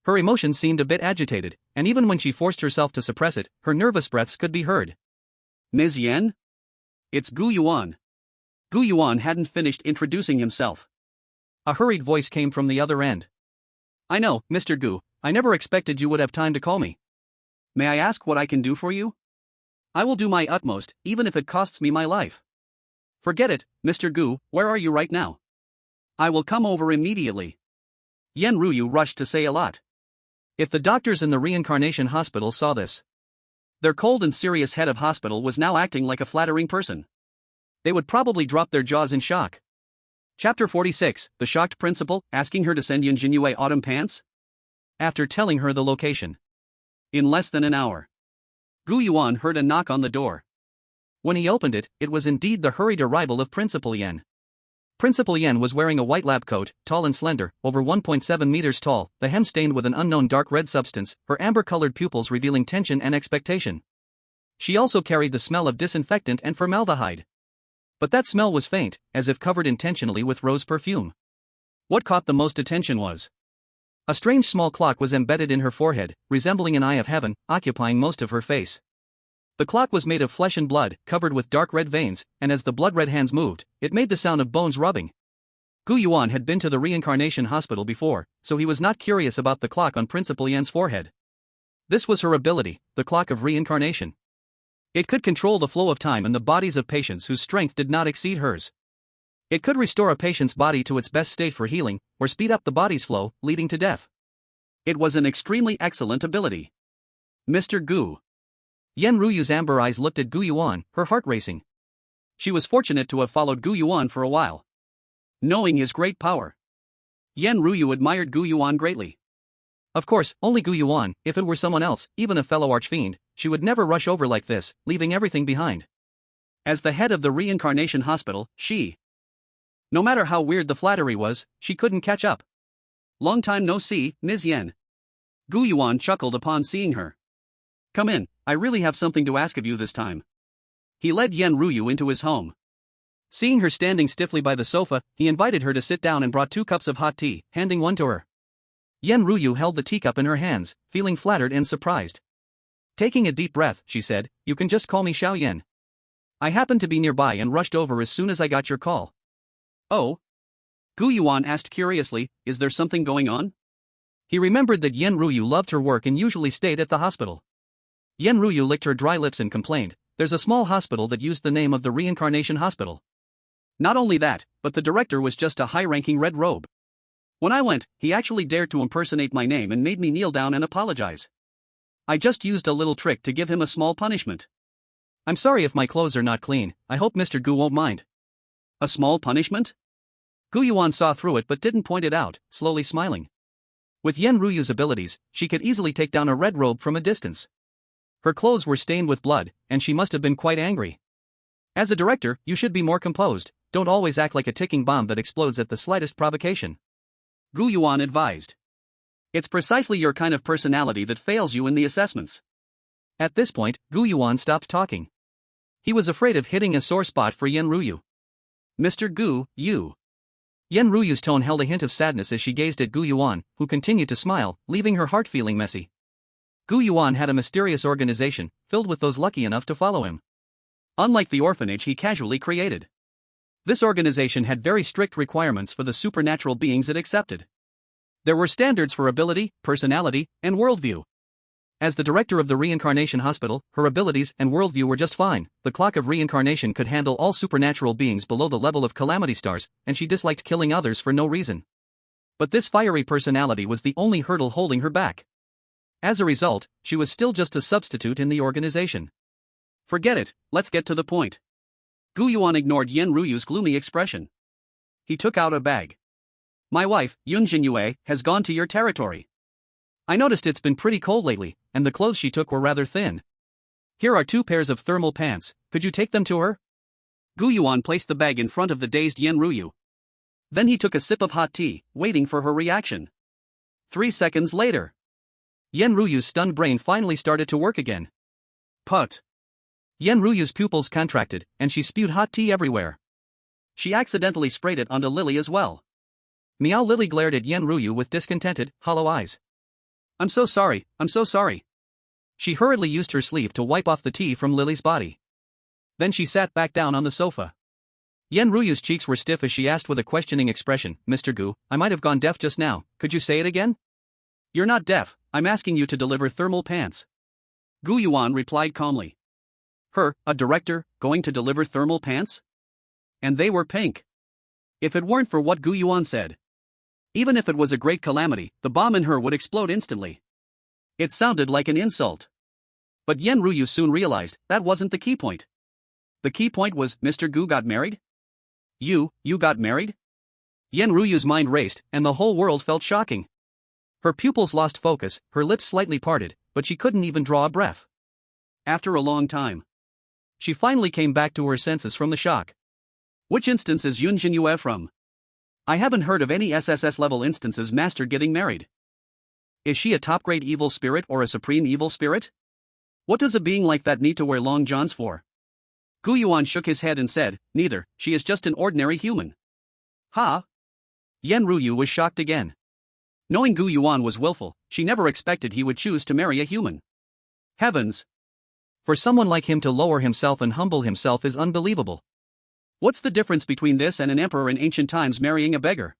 Her emotions seemed a bit agitated, and even when she forced herself to suppress it, her nervous breaths could be heard. Ms. Yen? It's Gu Yuan. Gu Yuan hadn't finished introducing himself. A hurried voice came from the other end. I know, Mr. Gu, I never expected you would have time to call me. May I ask what I can do for you? I will do my utmost, even if it costs me my life. Forget it, Mr. Gu, where are you right now? I will come over immediately. Yen Ruyu rushed to say a lot. If the doctors in the reincarnation hospital saw this, their cold and serious head of hospital was now acting like a flattering person. They would probably drop their jaws in shock. Chapter 46, The Shocked Principal, asking her to send Yun Zhenyue autumn pants? After telling her the location. In less than an hour, Gu Yuan heard a knock on the door. When he opened it, it was indeed the hurried arrival of Principal Yen. Principal Yen was wearing a white lab coat, tall and slender, over 1.7 meters tall, the hem stained with an unknown dark red substance, her amber-colored pupils revealing tension and expectation. She also carried the smell of disinfectant and formaldehyde. But that smell was faint, as if covered intentionally with rose perfume. What caught the most attention was A strange small clock was embedded in her forehead, resembling an eye of heaven, occupying most of her face. The clock was made of flesh and blood, covered with dark red veins, and as the blood-red hands moved, it made the sound of bones rubbing. Gu Yuan had been to the reincarnation hospital before, so he was not curious about the clock on Principal Yan's forehead. This was her ability, the clock of reincarnation. It could control the flow of time in the bodies of patients whose strength did not exceed hers. It could restore a patient's body to its best state for healing, or speed up the body's flow, leading to death. It was an extremely excellent ability. Mr. Gu. Yen Ruyu's amber eyes looked at Gu Yuan, her heart racing. She was fortunate to have followed Gu Yuan for a while. Knowing his great power, Yen Ruyu admired Gu Yuan greatly. Of course, only Gu Yuan. If it were someone else, even a fellow archfiend, she would never rush over like this, leaving everything behind. As the head of the reincarnation hospital, no matter how weird the flattery was, she couldn't catch up. Long time no see, Ms. Yen. Gu Yuan chuckled upon seeing her. Come in, I really have something to ask of you this time. He led Yen Ruyu into his home. Seeing her standing stiffly by the sofa, he invited her to sit down and brought 2 cups of hot tea, handing one to her. Yen Ruyu held the teacup in her hands, feeling flattered and surprised. Taking a deep breath, she said, "You can just call me Xiao Yen. I happened to be nearby and rushed over as soon as I got your call." Oh? Gu Yuan asked curiously, is there something going on? He remembered that Yen Ruyu loved her work and usually stayed at the hospital. Yen Ruyu licked her dry lips and complained, "There's a small hospital that used the name of the reincarnation hospital. Not only that, but the director was just a high-ranking red robe. When I went, he actually dared to impersonate my name and made me kneel down and apologize. I just used a little trick to give him a small punishment. I'm sorry if my clothes are not clean, I hope Mr. Gu won't mind." A small punishment? Gu Yuan saw through it but didn't point it out, slowly smiling. With Yen Ruyu's abilities, she could easily take down a red robe from a distance. Her clothes were stained with blood, and she must have been quite angry. As a director, you should be more composed, don't always act like a ticking bomb that explodes at the slightest provocation. Gu Yuan advised. It's precisely your kind of personality that fails you in the assessments. At this point, Gu Yuan stopped talking. He was afraid of hitting a sore spot for Yen Ruyu. Mr. Gu, you. Yen Ruyu's tone held a hint of sadness as she gazed at Gu Yuan, who continued to smile, leaving her heart feeling messy. Gu Yuan had a mysterious organization, filled with those lucky enough to follow him. Unlike the orphanage he casually created. This organization had very strict requirements for the supernatural beings it accepted. There were standards for ability, personality, and worldview. As the director of the reincarnation hospital, her abilities and worldview were just fine. The clock of reincarnation could handle all supernatural beings below the level of calamity stars, and she disliked killing others for no reason. But this fiery personality was the only hurdle holding her back. As a result, she was still just a substitute in the organization. Forget it, let's get to the point. Gu Yuan ignored Yen Ruyu's gloomy expression. He took out a bag. My wife, Yun Zhenyue, has gone to your territory. I noticed it's been pretty cold lately, and the clothes she took were rather thin. Here are 2 pairs of thermal pants, could you take them to her? Gu Yuan placed the bag in front of the dazed Yen Ruyu. Then he took a sip of hot tea, waiting for her reaction. 3 seconds later. Yen Ruyu's stunned brain finally started to work again. Put. Yen Ruyu's pupils contracted, and she spewed hot tea everywhere. She accidentally sprayed it onto Lily as well. Meow Lily glared at Yen Ruyu with discontented, hollow eyes. I'm so sorry, I'm so sorry. She hurriedly used her sleeve to wipe off the tea from Lily's body. Then she sat back down on the sofa. Yen Ruyu's cheeks were stiff as she asked with a questioning expression, Mr. Gu, I might have gone deaf just now, could you say it again? You're not deaf, I'm asking you to deliver thermal pants. Gu Yuan replied calmly. Her, a director, going to deliver thermal pants? And they were pink. If it weren't for what Gu Yuan said. Even if it was a great calamity, the bomb in her would explode instantly. It sounded like an insult. But Yen Ruyu soon realized that wasn't the key point. The key point was, Mr. Gu got married? You got married? Yen Ruyu's mind raced, and the whole world felt shocking. Her pupils lost focus, her lips slightly parted, but she couldn't even draw a breath. After a long time, she finally came back to her senses from the shock. Which instance is Yun Zhenyue from? I haven't heard of any SSS-level instances master getting married. Is she a top-grade evil spirit or a supreme evil spirit? What does a being like that need to wear long johns for? Gu Yuan shook his head and said, neither, she is just an ordinary human. Ha? Yen Ruyu was shocked again. Knowing Gu Yuan was willful, she never expected he would choose to marry a human. Heavens! For someone like him to lower himself and humble himself is unbelievable. What's the difference between this and an emperor in ancient times marrying a beggar?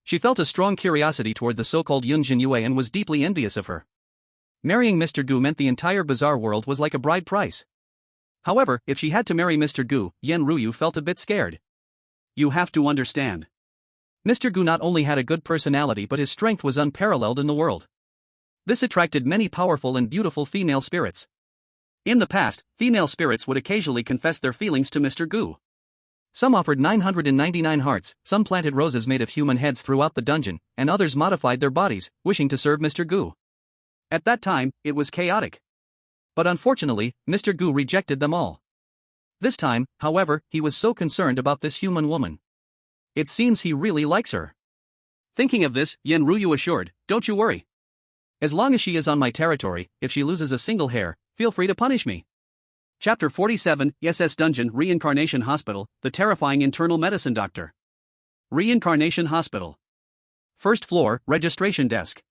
She felt a strong curiosity toward the so-called Yun Zhenyue and was deeply envious of her. Marrying Mr. Gu meant the entire bizarre world was like a bride price. However, if she had to marry Mr. Gu, Yen Ruyu felt a bit scared. You have to understand. Mr. Gu not only had a good personality but his strength was unparalleled in the world. This attracted many powerful and beautiful female spirits. In the past, female spirits would occasionally confess their feelings to Mr. Gu. Some offered 999 hearts, some planted roses made of human heads throughout the dungeon, and others modified their bodies, wishing to serve Mr. Gu. At that time, it was chaotic. But unfortunately, Mr. Gu rejected them all. This time, however, he was so concerned about this human woman. It seems he really likes her. Thinking of this, Yen Ruyu assured, "Don't you worry. As long as she is on my territory, if she loses a single hair, feel free to punish me." Chapter 47, SS Dungeon Reincarnation Hospital, the terrifying internal medicine doctor. Reincarnation Hospital. First floor, registration desk.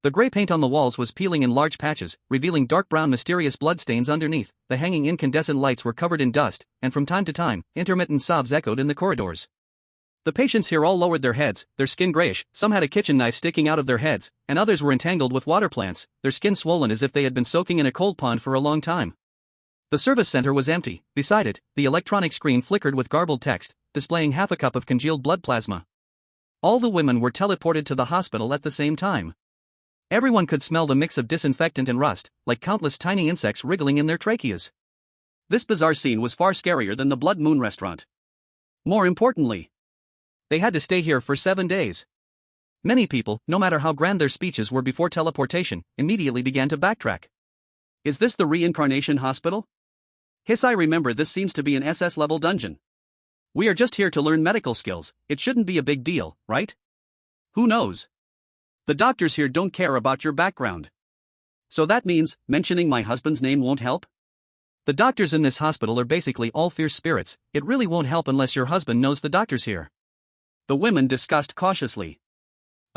The gray paint on the walls was peeling in large patches, revealing dark brown mysterious bloodstains underneath. The hanging incandescent lights were covered in dust, and from time to time, intermittent sobs echoed in the corridors. The patients here all lowered their heads, their skin grayish, some had a kitchen knife sticking out of their heads, and others were entangled with water plants, their skin swollen as if they had been soaking in a cold pond for a long time. The service center was empty. Beside it, the electronic screen flickered with garbled text, displaying half a cup of congealed blood plasma. All the women were teleported to the hospital at the same time. Everyone could smell the mix of disinfectant and rust, like countless tiny insects wriggling in their tracheas. This bizarre scene was far scarier than the Blood Moon restaurant. More importantly, they had to stay here for 7 days. Many people, no matter how grand their speeches were before teleportation, immediately began to backtrack. Is this the reincarnation hospital? I remember this seems to be an SS-level dungeon. We are just here to learn medical skills, it shouldn't be a big deal, right? Who knows? The doctors here don't care about your background. So that means, mentioning my husband's name won't help? The doctors in this hospital are basically all fierce spirits, it really won't help unless your husband knows the doctors here. The women discussed cautiously.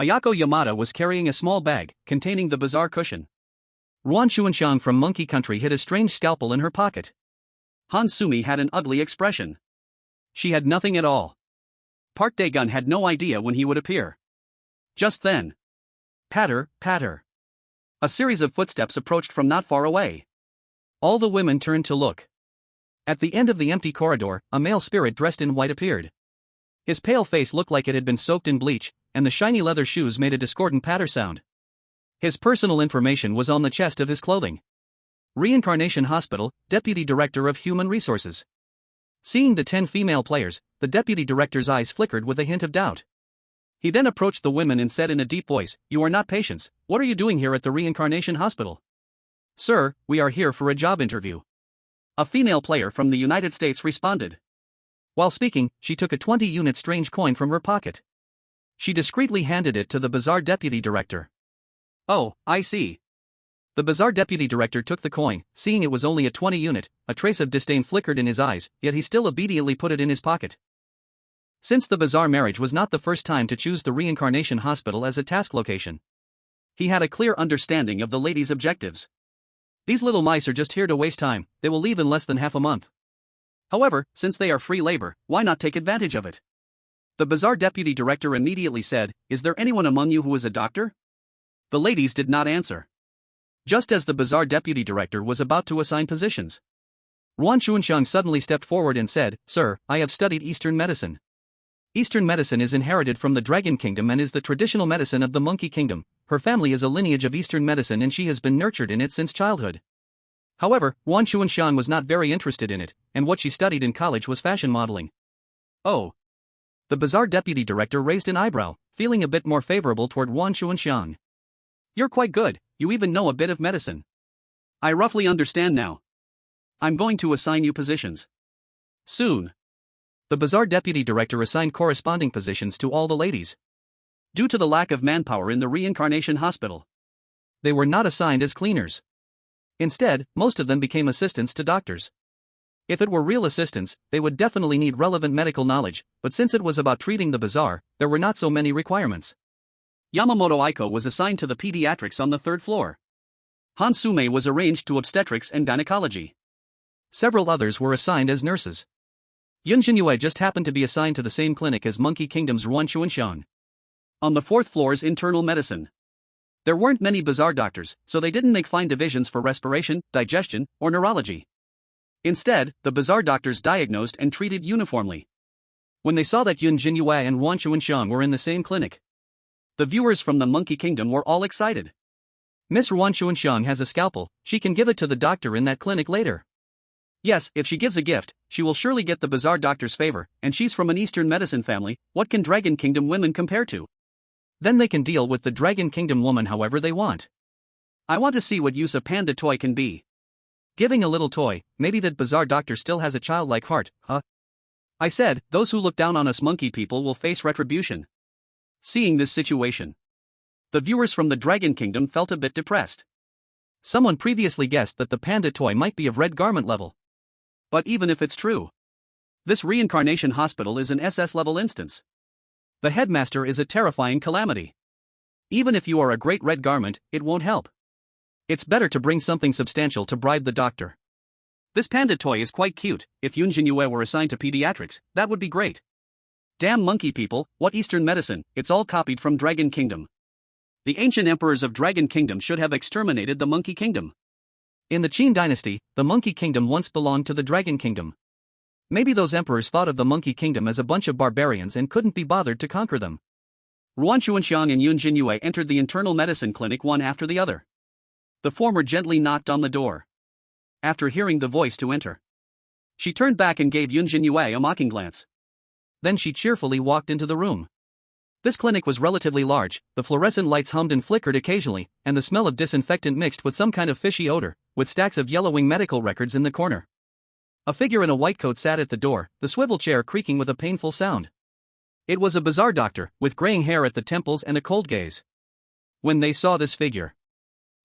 Ayako Yamada was carrying a small bag, containing the bizarre cushion. Ruan Xuanxiang from Monkey Country hid a strange scalpel in her pocket. Han Sumi had an ugly expression. She had nothing at all. Park Dae-gun had no idea when he would appear. Just then. Patter, patter. A series of footsteps approached from not far away. All the women turned to look. At the end of the empty corridor, a male spirit dressed in white appeared. His pale face looked like it had been soaked in bleach, and the shiny leather shoes made a discordant patter sound. His personal information was on the chest of his clothing. Reincarnation Hospital, Deputy Director of Human Resources. Seeing the 10 female players, the deputy director's eyes flickered with a hint of doubt. He then approached the women and said in a deep voice, "You are not patients, what are you doing here at the Reincarnation Hospital?" "Sir, we are here for a job interview." A female player from the United States responded. While speaking, she took a 20-unit strange coin from her pocket. She discreetly handed it to the bizarre deputy director. "Oh, I see." The bizarre deputy director took the coin, seeing it was only a 20-unit, a trace of disdain flickered in his eyes, yet he still obediently put it in his pocket. Since the bizarre marriage was not the first time to choose the Reincarnation Hospital as a task location, he had a clear understanding of the lady's objectives. These little mice are just here to waste time, they will leave in less than half a month. However, since they are free labor, why not take advantage of it? The bizarre deputy director immediately said, "Is there anyone among you who is a doctor?" The ladies did not answer. Just as the bizarre deputy director was about to assign positions, Ruan Xuanxiang suddenly stepped forward and said, "Sir, I have studied Eastern medicine. Eastern medicine is inherited from the Dragon Kingdom and is the traditional medicine of the Monkey Kingdom. Her family is a lineage of Eastern medicine and she has been nurtured in it since childhood." However, Ruan Xuanxiang was not very interested in it, and what she studied in college was fashion modeling. "Oh." The bizarre deputy director raised an eyebrow, feeling a bit more favorable toward Ruan Xuanxiang. "You're quite good, you even know a bit of medicine. I roughly understand now. I'm going to assign you positions. Soon." The bizarre deputy director assigned corresponding positions to all the ladies. Due to the lack of manpower in the Reincarnation Hospital, they were not assigned as cleaners. Instead, most of them became assistants to doctors. If it were real assistants, they would definitely need relevant medical knowledge, but since it was about treating the bizarre, there were not so many requirements. Yamamoto Aiko was assigned to the pediatrics on the third floor. Han Sume was arranged to obstetrics and gynecology. Several others were assigned as nurses. Yun Zhenyue just happened to be assigned to the same clinic as Monkey Kingdom's Ruan Xuanxiang. On the fourth floor's internal medicine. There weren't many bizarre doctors, so they didn't make fine divisions for respiration, digestion, or neurology. Instead, the bizarre doctors diagnosed and treated uniformly. When they saw that Yun Zhenyue and Ruan Xuanxiang were in the same clinic, the viewers from the Monkey Kingdom were all excited. Miss Ruan Xuanxiang has a scalpel, she can give it to the doctor in that clinic later. Yes, if she gives a gift, she will surely get the bizarre doctor's favor, and she's from an Eastern medicine family. What can Dragon Kingdom women compare to? Then they can deal with the Dragon Kingdom woman however they want. I want to see what use a panda toy can be. Giving a little toy, maybe that bizarre doctor still has a childlike heart, huh? I said, those who look down on us monkey people will face retribution. Seeing this situation, the viewers from the Dragon Kingdom felt a bit depressed. Someone previously guessed that the panda toy might be of red garment level. But even if it's true, this reincarnation hospital is an SS level instance. The headmaster is a terrifying calamity. Even if you are a great red garment, it won't help. It's better to bring something substantial to bribe the doctor. This panda toy is quite cute. If Yun Zhenyue were assigned to pediatrics, that would be great. Damn monkey people, what Eastern medicine, it's all copied from Dragon Kingdom. The ancient emperors of Dragon Kingdom should have exterminated the Monkey Kingdom. In the Qin dynasty, the Monkey Kingdom once belonged to the Dragon Kingdom. Maybe those emperors thought of the Monkey Kingdom as a bunch of barbarians and couldn't be bothered to conquer them. Ruan Xuanxiang and Yun Zhenyue entered the internal medicine clinic one after the other. The former gently knocked on the door. After hearing the voice to enter, she turned back and gave Yun Zhenyue a mocking glance. Then she cheerfully walked into the room. This clinic was relatively large, the fluorescent lights hummed and flickered occasionally, and the smell of disinfectant mixed with some kind of fishy odor, with stacks of yellowing medical records in the corner. A figure in a white coat sat at the door, the swivel chair creaking with a painful sound. It was a bizarre doctor, with graying hair at the temples and a cold gaze. When they saw this figure,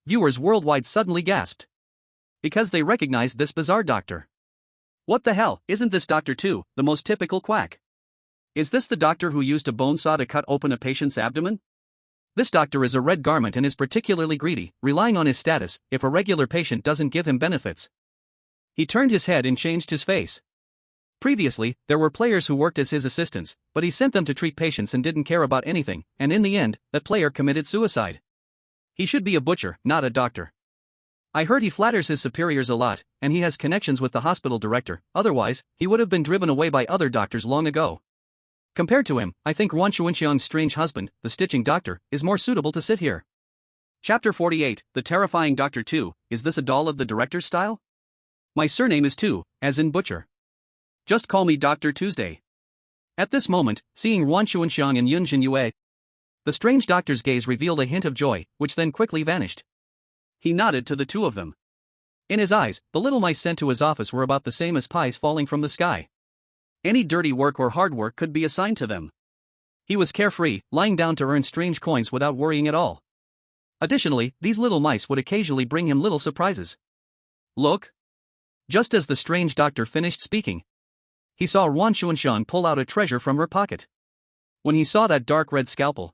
viewers worldwide suddenly gasped. Because they recognized this bizarre doctor. What the hell, isn't this Doctor 2, the most typical quack? Is this the doctor who used a bone saw to cut open a patient's abdomen? This doctor is a red garment and is particularly greedy, relying on his status. If a regular patient doesn't give him benefits, he turned his head and changed his face. Previously, there were players who worked as his assistants, but he sent them to treat patients and didn't care about anything, and in the end, that player committed suicide. He should be a butcher, not a doctor. I heard he flatters his superiors a lot, and he has connections with the hospital director, otherwise, he would have been driven away by other doctors long ago. Compared to him, I think Ruan Xuanxiang's strange husband, the stitching doctor, is more suitable to sit here. Chapter 48, The Terrifying Doctor 2, is this a doll of the director's style? My surname is Tu, as in butcher. Just call me Dr. Tuesday. At this moment, seeing Ruan Xuanxiang and Yun Zhenyue, the strange doctor's gaze revealed a hint of joy, which then quickly vanished. He nodded to the two of them. In his eyes, the little mice sent to his office were about the same as pies falling from the sky. Any dirty work or hard work could be assigned to them. He was carefree, lying down to earn strange coins without worrying at all. Additionally, these little mice would occasionally bring him little surprises. Look! Just as the strange doctor finished speaking, he saw Ruan Xuanxiang pull out a treasure from her pocket. When he saw that dark red scalpel,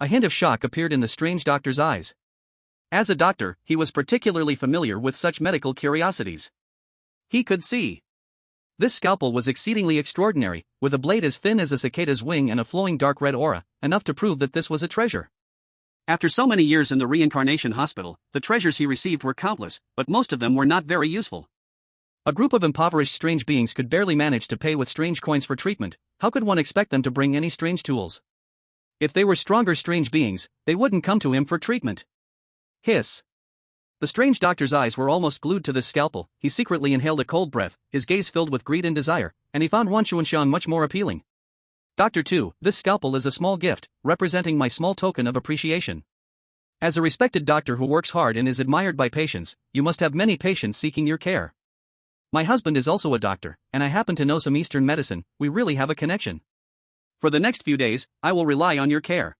a hint of shock appeared in the strange doctor's eyes. As a doctor, he was particularly familiar with such medical curiosities. He could see. This scalpel was exceedingly extraordinary, with a blade as thin as a cicada's wing and a flowing dark red aura, enough to prove that this was a treasure. After so many years in the reincarnation hospital, the treasures he received were countless, but most of them were not very useful. A group of impoverished strange beings could barely manage to pay with strange coins for treatment. How could one expect them to bring any strange tools? If they were stronger strange beings, they wouldn't come to him for treatment. Hiss. The strange doctor's eyes were almost glued to this scalpel. He secretly inhaled a cold breath, his gaze filled with greed and desire, and he found Ruan Xuanxiang much more appealing. Dr. 2, this scalpel is a small gift, representing my small token of appreciation. As a respected doctor who works hard and is admired by patients, you must have many patients seeking your care. My husband is also a doctor, and I happen to know some Eastern medicine. We really have a connection. For the next few days, I will rely on your care.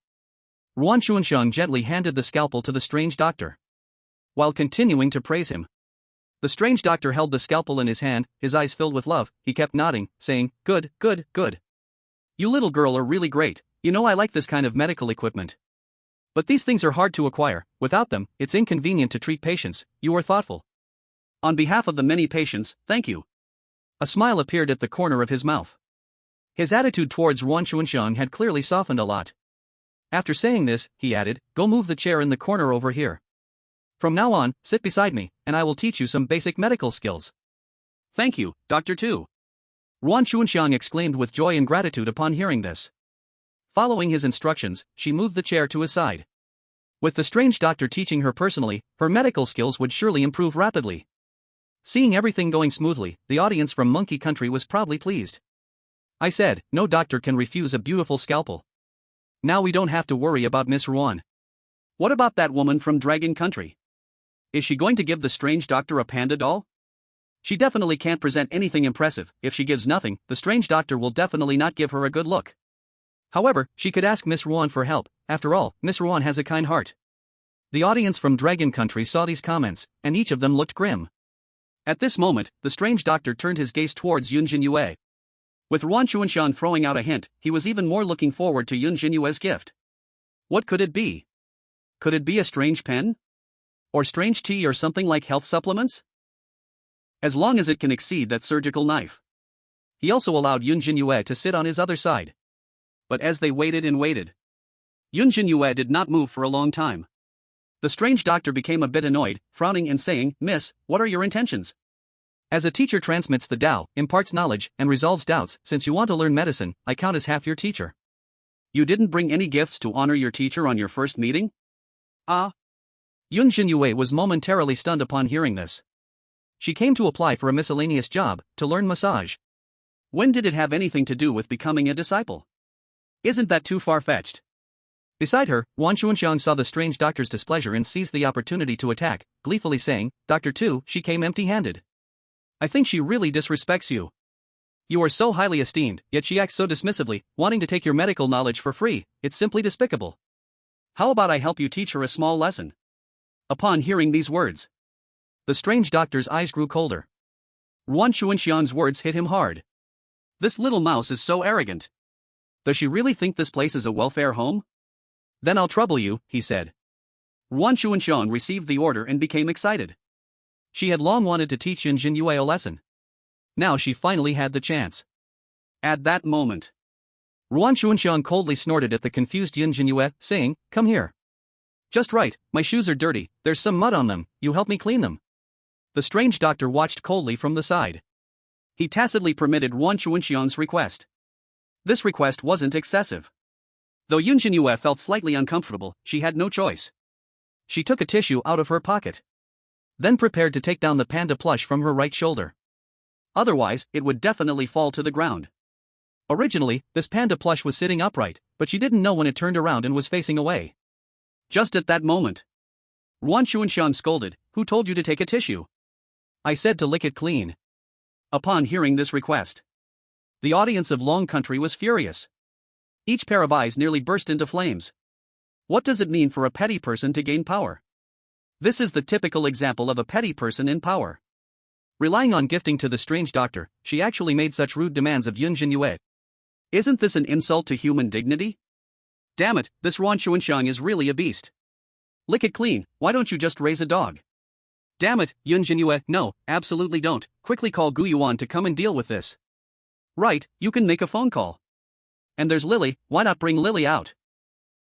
Ruan Xuanxiang gently handed the scalpel to the strange doctor, while continuing to praise him. The strange doctor held the scalpel in his hand, his eyes filled with love. He kept nodding, saying, "Good, good, good. You little girl are really great. You know I like this kind of medical equipment." But these things are hard to acquire. Without them, it's inconvenient to treat patients. You are thoughtful. On behalf of the many patients, thank you. A smile appeared at the corner of his mouth. His attitude towards Ruan Xuanxiang had clearly softened a lot. After saying this, he added, "Go move the chair in the corner over here. From now on, sit beside me, and I will teach you some basic medical skills." Thank you, Dr. Tu. Ruan Xuanxiang exclaimed with joy and gratitude upon hearing this. Following his instructions, she moved the chair to his side. With the strange doctor teaching her personally, her medical skills would surely improve rapidly. Seeing everything going smoothly, the audience from Monkey Country was proudly pleased. I said, "No doctor can refuse a beautiful scalpel. Now we don't have to worry about Miss Ruan." What about that woman from Dragon Country? Is she going to give the strange doctor a panda doll? She definitely can't present anything impressive. If she gives nothing, the strange doctor will definitely not give her a good look. However, she could ask Miss Ruan for help. After all, Miss Ruan has a kind heart. The audience from Dragon Country saw these comments, and each of them looked grim. At this moment, the strange doctor turned his gaze towards Yun Zhenyue. With Ruan Xuanxiang throwing out a hint, he was even more looking forward to Yun Zhenyue's gift. What could it be? Could it be a strange pen? Or strange tea or something like health supplements? As long as it can exceed that surgical knife. He also allowed Yun Zhenyue to sit on his other side. But as they waited and waited, Yun Zhenyue did not move for a long time. The strange doctor became a bit annoyed, frowning and saying, "Miss, what are your intentions?" As a teacher transmits the Tao, imparts knowledge, and resolves doubts, since you want to learn medicine, I count as half your teacher. You didn't bring any gifts to honor your teacher on your first meeting? Ah. Yun Zhenyue was momentarily stunned upon hearing this. She came to apply for a miscellaneous job, to learn massage. When did it have anything to do with becoming a disciple? Isn't that too far-fetched? Beside her, Ruan Xuanxiang saw the strange doctor's displeasure and seized the opportunity to attack, gleefully saying, "Dr. Tu, she came empty-handed. I think she really disrespects you. You are so highly esteemed, yet she acts so dismissively, wanting to take your medical knowledge for free. It's simply despicable. How about I help you teach her a small lesson?" Upon hearing these words, the strange doctor's eyes grew colder. Ruan Xuanxiang's words hit him hard. This little mouse is so arrogant. Does she really think this place is a welfare home? Then I'll trouble you, he said. Ruan Xuanxiang received the order and became excited. She had long wanted to teach Yun Zhenyue a lesson. Now she finally had the chance. At that moment, Ruan Xuanxiang coldly snorted at the confused Yun Zhenyue, saying, "Come here." "Just right, my shoes are dirty, there's some mud on them, you help me clean them." The strange doctor watched coldly from the side. He tacitly permitted Ruan Xuanxiang's request. This request wasn't excessive. Though Yun Zhenyue felt slightly uncomfortable, she had no choice. She took a tissue out of her pocket. Then prepared to take down the panda plush from her right shoulder. Otherwise, it would definitely fall to the ground. Originally, this panda plush was sitting upright, but she didn't know when it turned around and was facing away. Just at that moment, Ruan Xuanxiang scolded, "Who told you to take a tissue?" "I said to lick it clean." Upon hearing this request, the audience of Long Country was furious. Each pair of eyes nearly burst into flames. What does it mean for a petty person to gain power? This is the typical example of a petty person in power. Relying on gifting to the strange doctor, she actually made such rude demands of Yun Zhenyue. Isn't this an insult to human dignity? Damn it, this Ruan Xuanxiang is really a beast. Lick it clean, why don't you just raise a dog? Damn it, Yun Zhenyue, no, absolutely don't, quickly call Gu Yuan to come and deal with this. Right, you can make a phone call. And there's Lily, why not bring Lily out?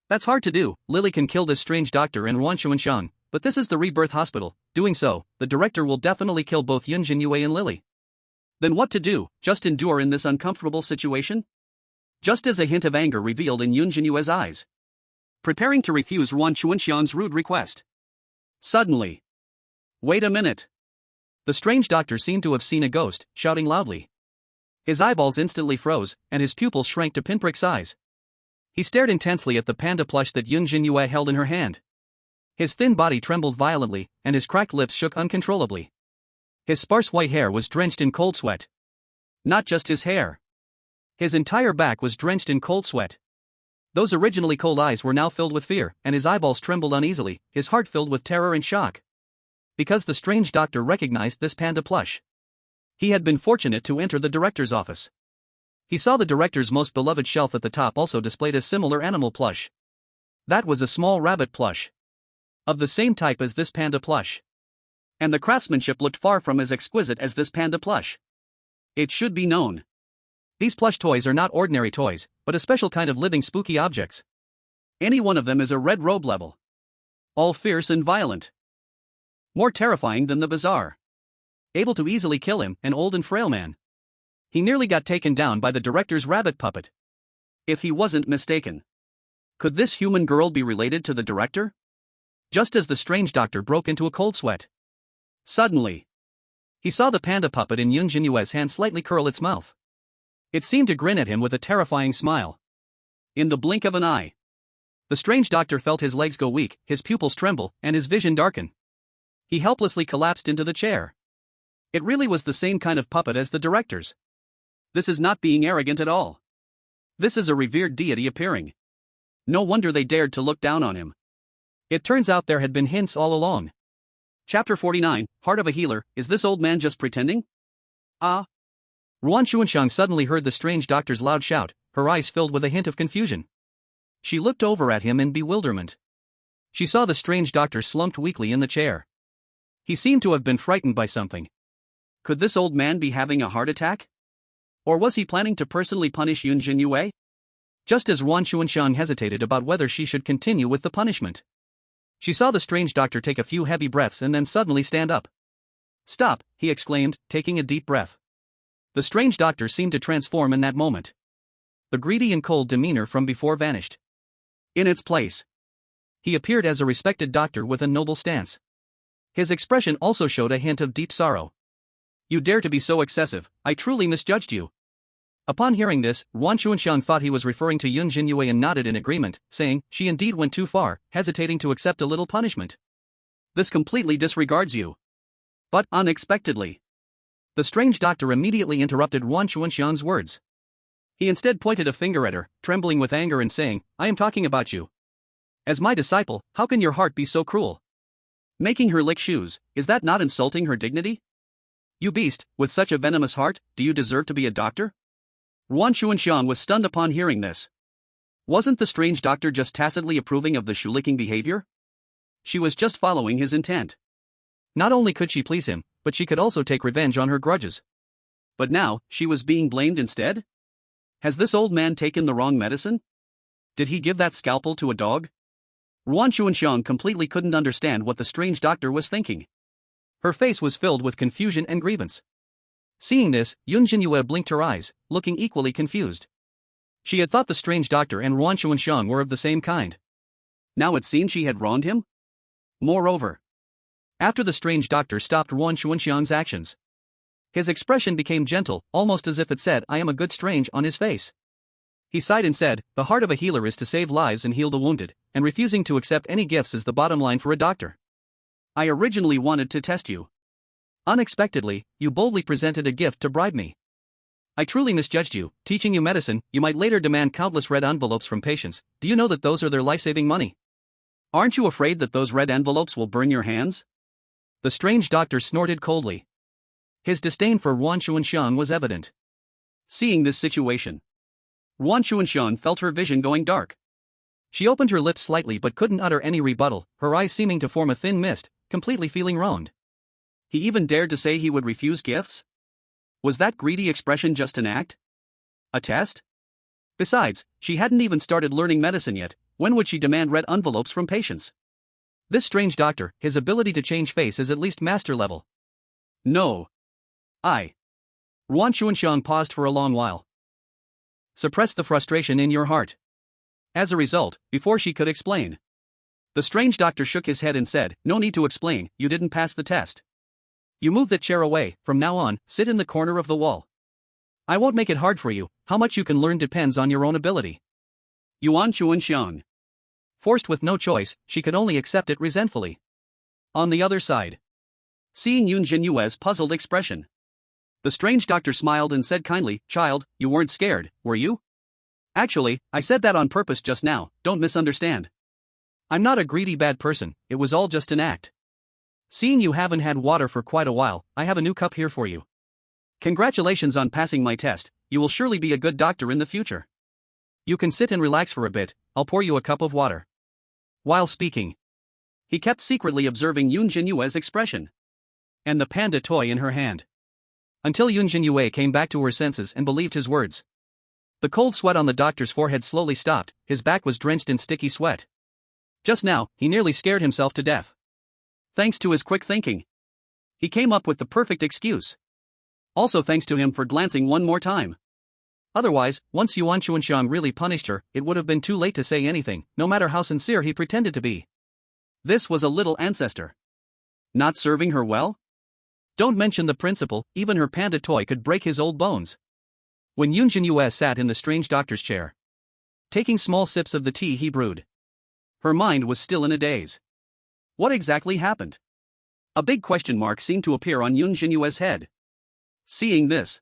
That's hard to do, Lily can kill this strange doctor and Ruan Xuanxiang, but this is the Rebirth Hospital, doing so, the director will definitely kill both Yun Zhenyue and Lily. Then what to do, just endure in this uncomfortable situation? Just as a hint of anger revealed in Yun Zhenyue's eyes. Preparing to refuse Ruan Xuanxiang's rude request. Suddenly. Wait a minute. The strange doctor seemed to have seen a ghost, shouting loudly. His eyeballs instantly froze, and his pupils shrank to pinprick size. He stared intensely at the panda plush that Yun Zhenyue held in her hand. His thin body trembled violently, and his cracked lips shook uncontrollably. His sparse white hair was drenched in cold sweat. Not just his hair. His entire back was drenched in cold sweat. Those originally cold eyes were now filled with fear, and his eyeballs trembled uneasily, his heart filled with terror and shock. Because the strange doctor recognized this panda plush. He had been fortunate to enter the director's office. He saw the director's most beloved shelf at the top also displayed a similar animal plush. That was a small rabbit plush. Of the same type as this panda plush. And the craftsmanship looked far from as exquisite as this panda plush. It should be known. These plush toys are not ordinary toys, but a special kind of living spooky objects. Any one of them is a red robe level. All fierce and violent. More terrifying than the bizarre. Able to easily kill him, an old and frail man. He nearly got taken down by the director's rabbit puppet. If he wasn't mistaken. Could this human girl be related to the director? Just as the strange doctor broke into a cold sweat. Suddenly, he saw the panda puppet in Yun Zhenyue's hand slightly curl its mouth. It seemed to grin at him with a terrifying smile. In the blink of an eye, the strange doctor felt his legs go weak, his pupils tremble, and his vision darken. He helplessly collapsed into the chair. It really was the same kind of puppet as the director's. This is not being arrogant at all. This is a revered deity appearing. No wonder they dared to look down on him. It turns out there had been hints all along. Chapter 49, Heart of a Healer. Is this old man just pretending? Ah. Ruan Xuanxiang suddenly heard the strange doctor's loud shout, her eyes filled with a hint of confusion. She looked over at him in bewilderment. She saw the strange doctor slumped weakly in the chair. He seemed to have been frightened by something. Could this old man be having a heart attack? Or was he planning to personally punish Yun Zhenyue? Just as Ruan Xuanxiang hesitated about whether she should continue with the punishment, she saw the strange doctor take a few heavy breaths and then suddenly stand up. "Stop," he exclaimed, taking a deep breath. The strange doctor seemed to transform in that moment. The greedy and cold demeanor from before vanished. In its place, he appeared as a respected doctor with a noble stance. His expression also showed a hint of deep sorrow. "You dare to be so excessive, I truly misjudged you." Upon hearing this, Ruan Xuanxiang thought he was referring to Yun Zhenyue and nodded in agreement, saying, she indeed went too far, hesitating to accept a little punishment. "This completely disregards you." But, unexpectedly, the strange doctor immediately interrupted Ruan Xuanxiang's words. He instead pointed a finger at her, trembling with anger and saying, "I am talking about you. As my disciple, how can your heart be so cruel? Making her lick shoes, is that not insulting her dignity? You beast, with such a venomous heart, do you deserve to be a doctor?" Ruan Xuanxiang was stunned upon hearing this. Wasn't the strange doctor just tacitly approving of the shoe-licking behavior? She was just following his intent. Not only could she please him, but she could also take revenge on her grudges. But now, she was being blamed instead? Has this old man taken the wrong medicine? Did he give that scalpel to a dog? Ruan Xuanxiang completely couldn't understand what the strange doctor was thinking. Her face was filled with confusion and grievance. Seeing this, Yun Zhenyue blinked her eyes, looking equally confused. She had thought the strange doctor and Ruan Xuanxiang were of the same kind. Now it seemed she had wronged him? Moreover, after the strange doctor stopped Ruan Xuanxiang's actions, his expression became gentle, almost as if it said, "I am a good strange," on his face. He sighed and said, "The heart of a healer is to save lives and heal the wounded, and refusing to accept any gifts is the bottom line for a doctor. I originally wanted to test you. Unexpectedly, you boldly presented a gift to bribe me. I truly misjudged you. Teaching you medicine, you might later demand countless red envelopes from patients. Do you know that those are their life-saving money? Aren't you afraid that those red envelopes will burn your hands?" The strange doctor snorted coldly. His disdain for Ruan Xuanxiang was evident. Seeing this situation, Ruan Xuanxiang felt her vision going dark. She opened her lips slightly but couldn't utter any rebuttal, her eyes seeming to form a thin mist, completely feeling wronged. He even dared to say he would refuse gifts? Was that greedy expression just an act? A test? Besides, she hadn't even started learning medicine yet. When would she demand red envelopes from patients? This strange doctor, his ability to change face is at least master level. No. Ruan Xuanxiang paused for a long while. Suppress the frustration in your heart. As a result, before she could explain, the strange doctor shook his head and said, "No need to explain, you didn't pass the test. You move that chair away, from now on, sit in the corner of the wall. I won't make it hard for you, how much you can learn depends on your own ability." Ruan Xuanxiang. Forced with no choice, she could only accept it resentfully. On the other side, seeing Yun Zhenyue's puzzled expression, the strange doctor smiled and said kindly, "Child, you weren't scared, were you? Actually, I said that on purpose just now, don't misunderstand. I'm not a greedy bad person, it was all just an act. Seeing you haven't had water for quite a while, I have a new cup here for you. Congratulations on passing my test, you will surely be a good doctor in the future. You can sit and relax for a bit, I'll pour you a cup of water." While speaking, he kept secretly observing Yun Zhenyue's expression and the panda toy in her hand, until Yun Zhenyue came back to her senses and believed his words. The cold sweat on the doctor's forehead slowly stopped, his back was drenched in sticky sweat. Just now, he nearly scared himself to death. Thanks to his quick thinking, he came up with the perfect excuse. Also thanks to him for glancing one more time. Otherwise, once Yuan Chuanxiang really punished her, it would have been too late to say anything, no matter how sincere he pretended to be. This was a little ancestor. Not serving her well? Don't mention the principal, even her panda toy could break his old bones. When Yun Zhenyue sat in the strange doctor's chair, taking small sips of the tea he brewed, her mind was still in a daze. What exactly happened? A big question mark seemed to appear on Yun Zhenyue's head. Seeing this,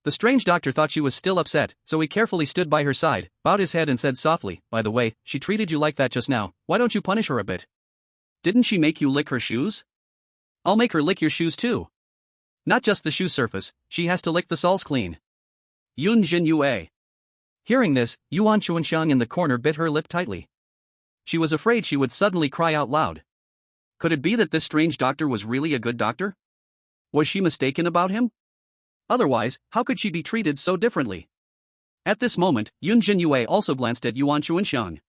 the strange doctor thought she was still upset, so he carefully stood by her side, bowed his head and said softly, "By the way, she treated you like that just now, why don't you punish her a bit?" "Didn't she make you lick her shoes?" "I'll make her lick your shoes too. Not just the shoe surface, she has to lick the soles clean." Yun Zhenyue. Hearing this, Yuan Chuanxiang in the corner bit her lip tightly. She was afraid she would suddenly cry out loud. Could it be that this strange doctor was really a good doctor? Was she mistaken about him? Otherwise, how could she be treated so differently? At this moment, Yun Zhenyue also glanced at Yuan Chuanxiang,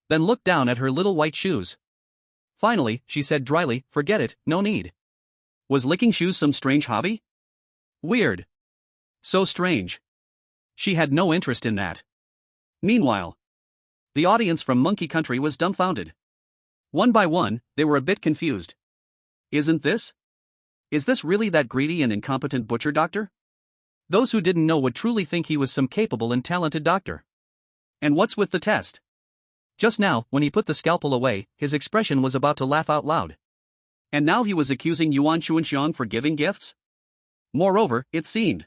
then looked down at her little white shoes. Finally, she said dryly, "Forget it, no need." Was licking shoes some strange hobby? Weird. So strange. She had no interest in that. Meanwhile, the audience from Monkey Country was dumbfounded. One by one, they were a bit confused. Is this really that greedy and incompetent butcher doctor? Those who didn't know would truly think he was some capable and talented doctor. And what's with the test? Just now, when he put the scalpel away, his expression was about to laugh out loud. And now he was accusing Yuan Chuanxiang for giving gifts? Moreover, it seemed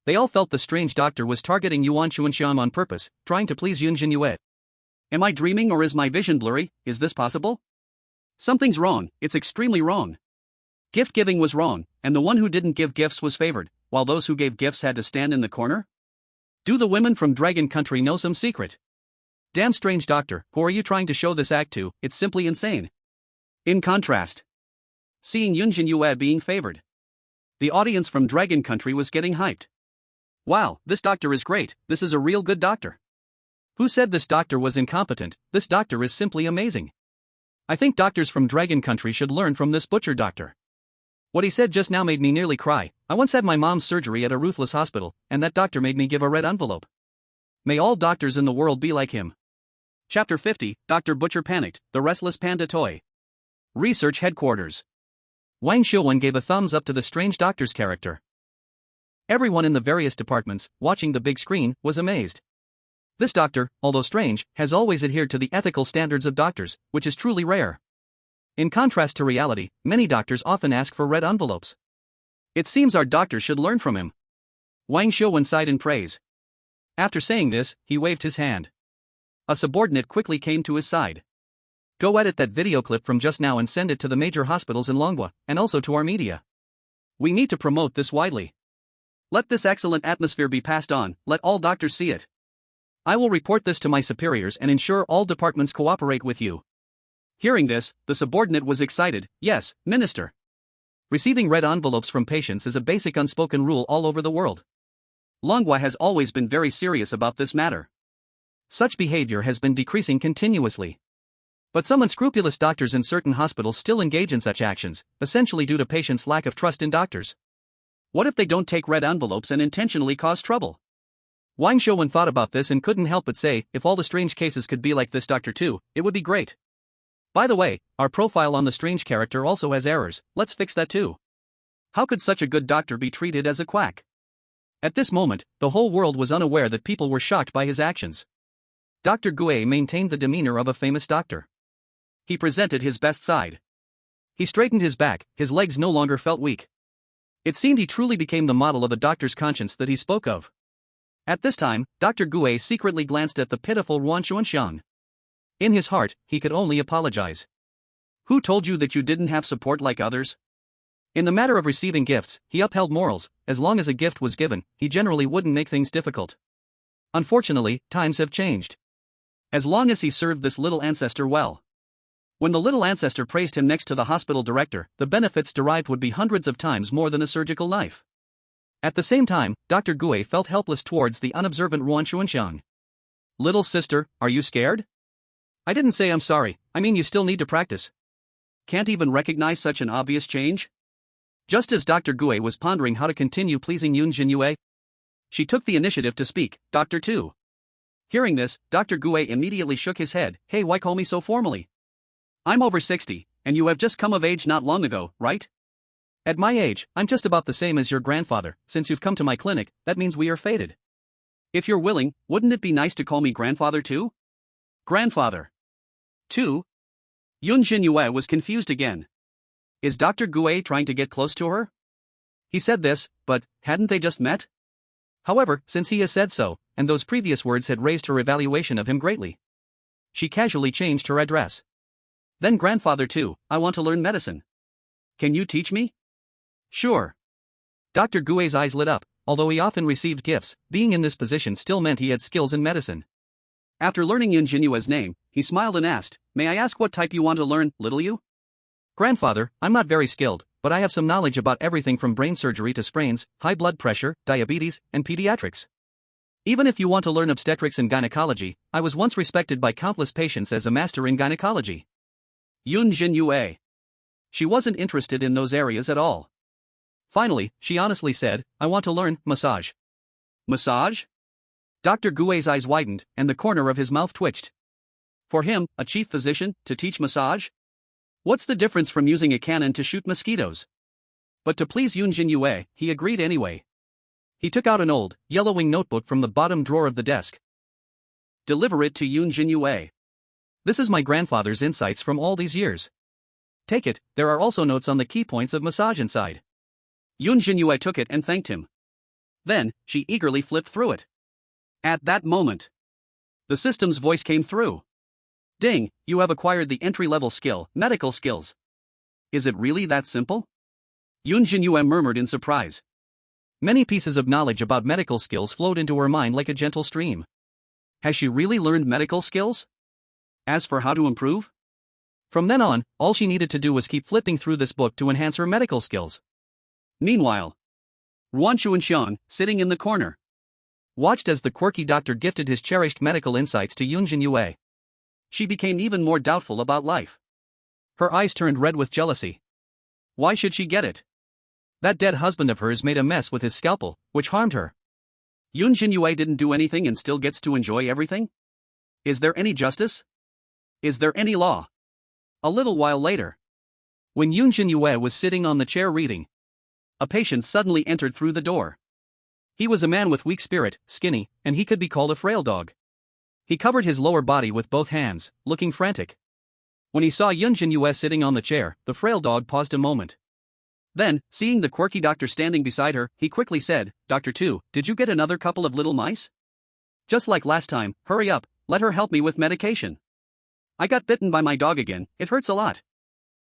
they all felt the strange doctor was targeting Yuan Chuanxiang on purpose, trying to please Yun Zhenyue. Am I dreaming or is my vision blurry? Is this possible? Something's wrong, it's extremely wrong. Gift giving was wrong, and the one who didn't give gifts was favored, while those who gave gifts had to stand in the corner? Do the women from Dragon Country know some secret? Damn strange doctor, who are you trying to show this act to? It's simply insane. In contrast, seeing Yun Zhenyue being favored, the audience from Dragon Country was getting hyped. Wow, this doctor is great, this is a real good doctor. Who said this doctor was incompetent? This doctor is simply amazing. I think doctors from Dragon Country should learn from this butcher doctor. What he said just now made me nearly cry. I once had my mom's surgery at a ruthless hospital, and that doctor made me give a red envelope. May all doctors in the world be like him. Chapter 50, Dr. Butcher Panicked, The Restless Panda Toy. Research Headquarters. Wang Xiuwen gave a thumbs up to the strange doctor's character. Everyone in the various departments, watching the big screen, was amazed. This doctor, although strange, has always adhered to the ethical standards of doctors, which is truly rare. In contrast to reality, many doctors often ask for red envelopes. It seems our doctor should learn from him. Wang Xiuwen sighed in praise. After saying this, he waved his hand. A subordinate quickly came to his side. Go edit that video clip from just now and send it to the major hospitals in Longhua, and also to our media. We need to promote this widely. Let this excellent atmosphere be passed on, let all doctors see it. I will report this to my superiors and ensure all departments cooperate with you. Hearing this, the subordinate was excited. Yes, Minister. Receiving red envelopes from patients is a basic unspoken rule all over the world. Longhua has always been very serious about this matter. Such behavior has been decreasing continuously. But some unscrupulous doctors in certain hospitals still engage in such actions, essentially due to patients' lack of trust in doctors. What if they don't take red envelopes and intentionally cause trouble? Wang Xiuwen thought about this and couldn't help but say, if all the strange cases could be like this doctor too, it would be great. By the way, our profile on the strange character also has errors, let's fix that too. How could such a good doctor be treated as a quack? At this moment, the whole world was unaware that people were shocked by his actions. Dr. Gue maintained the demeanor of a famous doctor. He presented his best side. He straightened his back, his legs no longer felt weak. It seemed he truly became the model of a doctor's conscience that he spoke of. At this time, Dr. Gue secretly glanced at the pitiful Yuan Chuanxiang. In his heart, he could only apologize. Who told you that you didn't have support like others? In the matter of receiving gifts, he upheld morals. As long as a gift was given, he generally wouldn't make things difficult. Unfortunately, times have changed. As long as he served this little ancestor well. When the little ancestor praised him next to the hospital director, the benefits derived would be hundreds of times more than a surgical knife. At the same time, Dr. Gue felt helpless towards the unobservant Ruan Xuanxiang. Little sister, are you scared? I didn't say I'm sorry, I mean you still need to practice. Can't even recognize such an obvious change? Just as Dr. Gue was pondering how to continue pleasing Yun Zhenyue, she took the initiative to speak, Dr. Tu. Hearing this, Dr. Gue immediately shook his head. Hey, why call me so formally? I'm over 60, and you have just come of age not long ago, right? At my age, I'm just about the same as your grandfather. Since you've come to my clinic, that means we are fated. If you're willing, wouldn't it be nice to call me grandfather too? Grandfather. Tu? Yun Zhenyue was confused again. Is Dr. Gue trying to get close to her? He said this, but hadn't they just met? However, since he has said so, and those previous words had raised her evaluation of him greatly, she casually changed her address. Then grandfather too, I want to learn medicine. Can you teach me? Sure. Dr. Gue's eyes lit up. Although he often received gifts, being in this position still meant he had skills in medicine. After learning Yun Zhenyue's name, he smiled and asked, May I ask what type you want to learn, little you? Grandfather, I'm not very skilled, but I have some knowledge about everything from brain surgery to sprains, high blood pressure, diabetes, and pediatrics. Even if you want to learn obstetrics and gynecology, I was once respected by countless patients as a master in gynecology. Yun Zhenyue. She wasn't interested in those areas at all. Finally, she honestly said, I want to learn massage. Massage? Dr. Gue's eyes widened, and the corner of his mouth twitched. For him, a chief physician, to teach massage? What's the difference from using a cannon to shoot mosquitoes? But to please Yun Zhenyue, he agreed anyway. He took out an old, yellowing notebook from the bottom drawer of the desk. Deliver it to Yun Zhenyue. This is my grandfather's insights from all these years. Take it, there are also notes on the key points of massage inside. Yun Zhenyue took it and thanked him. Then, she eagerly flipped through it. At that moment, the system's voice came through. Ding, you have acquired the entry-level skill, medical skills. Is it really that simple? Yun Zhenyue murmured in surprise. Many pieces of knowledge about medical skills flowed into her mind like a gentle stream. Has she really learned medical skills? As for how to improve? From then on, all she needed to do was keep flipping through this book to enhance her medical skills. Meanwhile, Ruan Xuanxiang, sitting in the corner, watched as the quirky doctor gifted his cherished medical insights to Yun Zhenyue. She became even more doubtful about life. Her eyes turned red with jealousy. Why should she get it? That dead husband of hers made a mess with his scalpel, which harmed her. Yun Zhenyue didn't do anything and still gets to enjoy everything? Is there any justice? Is there any law? A little while later, when Yun Zhenyue was sitting on the chair reading, a patient suddenly entered through the door. He was a man with weak spirit, skinny, and he could be called a frail dog. He covered his lower body with both hands, looking frantic. When he saw Yun Zhenyue sitting on the chair, the frail dog paused a moment. Then, seeing the quirky doctor standing beside her, he quickly said, Dr. Tu, did you get another couple of little mice? Just like last time, hurry up, let her help me with medication. I got bitten by my dog again, it hurts a lot.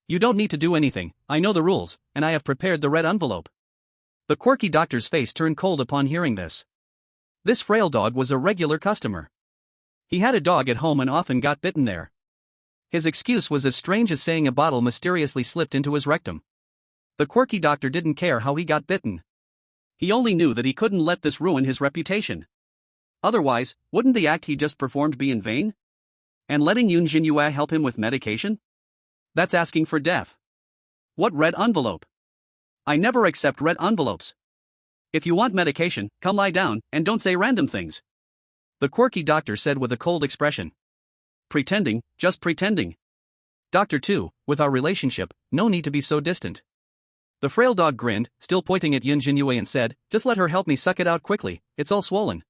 You don't need to do anything, I know the rules, and I have prepared the red envelope. The quirky doctor's face turned cold upon hearing this. This frail dog was a regular customer. He had a dog at home and often got bitten there. His excuse was as strange as saying a bottle mysteriously slipped into his rectum. The quirky doctor didn't care how he got bitten. He only knew that he couldn't let this ruin his reputation. Otherwise, wouldn't the act he just performed be in vain? And letting Yun Zhenyue help him with medication? That's asking for death. What red envelope? I never accept red envelopes. If you want medication, come lie down, and don't say random things. The quirky doctor said with a cold expression. Pretending, just pretending. Dr. Tu, with our relationship, no need to be so distant. The frail dog grinned, still pointing at Yun Zhenyue and said, just let her help me suck it out quickly, it's all swollen.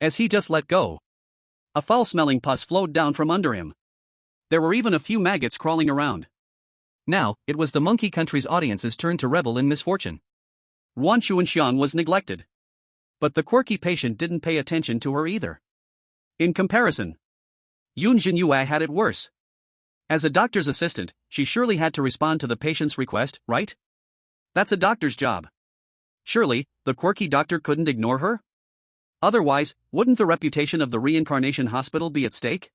As he just let go, a foul-smelling pus flowed down from under him. There were even a few maggots crawling around. Now, it was the monkey country's audience's turn to revel in misfortune. Ruan Xuanxiang was neglected. But the quirky patient didn't pay attention to her either. In comparison, Yun Zhenyue had it worse. As a doctor's assistant, she surely had to respond to the patient's request, right? That's a doctor's job. Surely, the quirky doctor couldn't ignore her? Otherwise, wouldn't the reputation of the reincarnation hospital be at stake?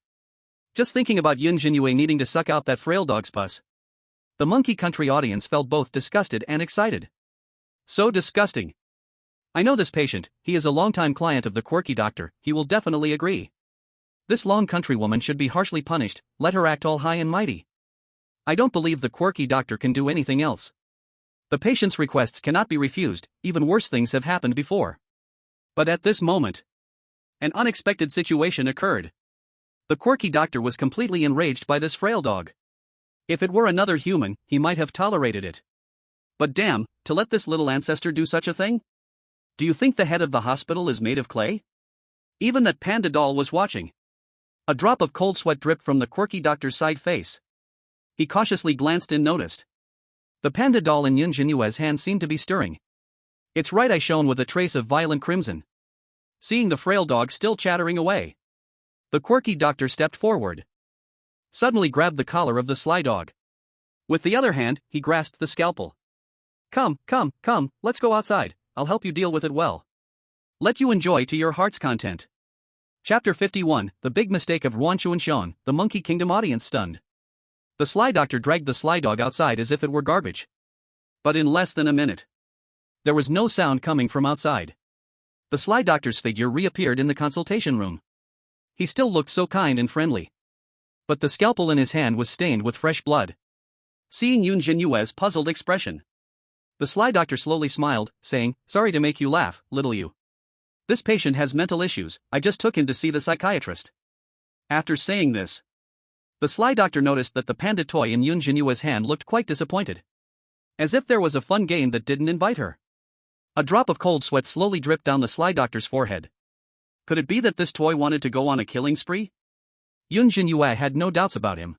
Just thinking about Yun Zhenyue needing to suck out that frail dog's pus. The Monkey Country audience felt both disgusted and excited. So disgusting. I know this patient, he is a longtime client of the quirky doctor, he will definitely agree. This long country woman should be harshly punished, let her act all high and mighty. I don't believe the quirky doctor can do anything else. The patient's requests cannot be refused, even worse things have happened before. But at this moment, an unexpected situation occurred. The quirky doctor was completely enraged by this frail dog. If it were another human, he might have tolerated it. But damn, to let this little ancestor do such a thing? Do you think the head of the hospital is made of clay? Even that panda doll was watching. A drop of cold sweat dripped from the quirky doctor's side face. He cautiously glanced and noticed. The panda doll in Yun Zhenyue's hand seemed to be stirring. Its right eye shone with a trace of violent crimson. Seeing the frail dog still chattering away, the quirky doctor stepped forward. Suddenly grabbed the collar of the sly dog. With the other hand, he grasped the scalpel. Come, let's go outside, I'll help you deal with it well. Let you enjoy to your heart's content. Chapter 51, The Big Mistake of Ruan Chuanshan, the Monkey Kingdom audience stunned. The sly doctor dragged the sly dog outside as if it were garbage. But in less than a minute, there was no sound coming from outside. The sly doctor's figure reappeared in the consultation room. He still looked so kind and friendly. But the scalpel in his hand was stained with fresh blood. Seeing Yun Zhenyue's puzzled expression, the sly doctor slowly smiled, saying, "Sorry to make you laugh, little you. This patient has mental issues, I just took him to see the psychiatrist." After saying this, the sly doctor noticed that the panda toy in Yun Zhenyue's hand looked quite disappointed. As if there was a fun game that didn't invite her. A drop of cold sweat slowly dripped down the sly doctor's forehead. Could it be that this toy wanted to go on a killing spree? Yun Zhenyue had no doubts about him.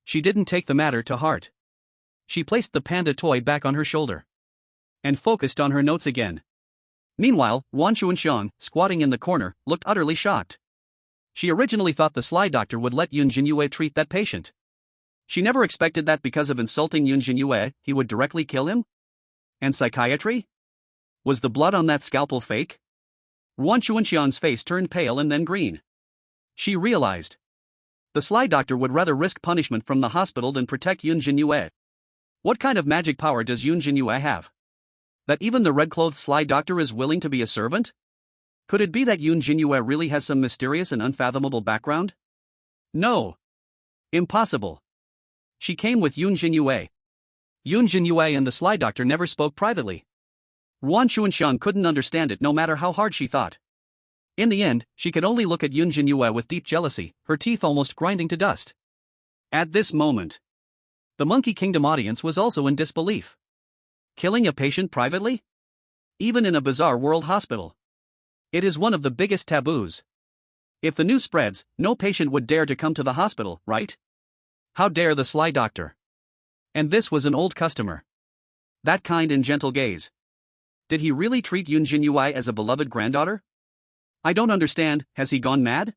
She didn't take the matter to heart. She placed the panda toy back on her shoulder and focused on her notes again. Meanwhile, Ruan Chuanshan, squatting in the corner, looked utterly shocked. She originally thought the sly doctor would let Yun Zhenyue treat that patient. She never expected that because of insulting Yun Zhenyue, he would directly kill him? And psychiatry? Was the blood on that scalpel fake? Ruan Chuanshan's face turned pale and then green. She realized the sly doctor would rather risk punishment from the hospital than protect Yun Zhenyue. What kind of magic power does Yun Zhenyue have? That even the red-clothed sly doctor is willing to be a servant? Could it be that Yun Zhenyue really has some mysterious and unfathomable background? No. Impossible. She came with Yun Zhenyue. Yun Zhenyue and the sly doctor never spoke privately. Ruan Chuanshan couldn't understand it no matter how hard she thought. In the end, she could only look at Yun Zhenyue with deep jealousy, her teeth almost grinding to dust. At this moment, the Monkey Kingdom audience was also in disbelief. Killing a patient privately? Even in a bizarre world hospital. It is one of the biggest taboos. If the news spreads, no patient would dare to come to the hospital, right? How dare the sly doctor? And this was an old customer. That kind and gentle gaze. Did he really treat Yun Zhenyue as a beloved granddaughter? I don't understand, has he gone mad?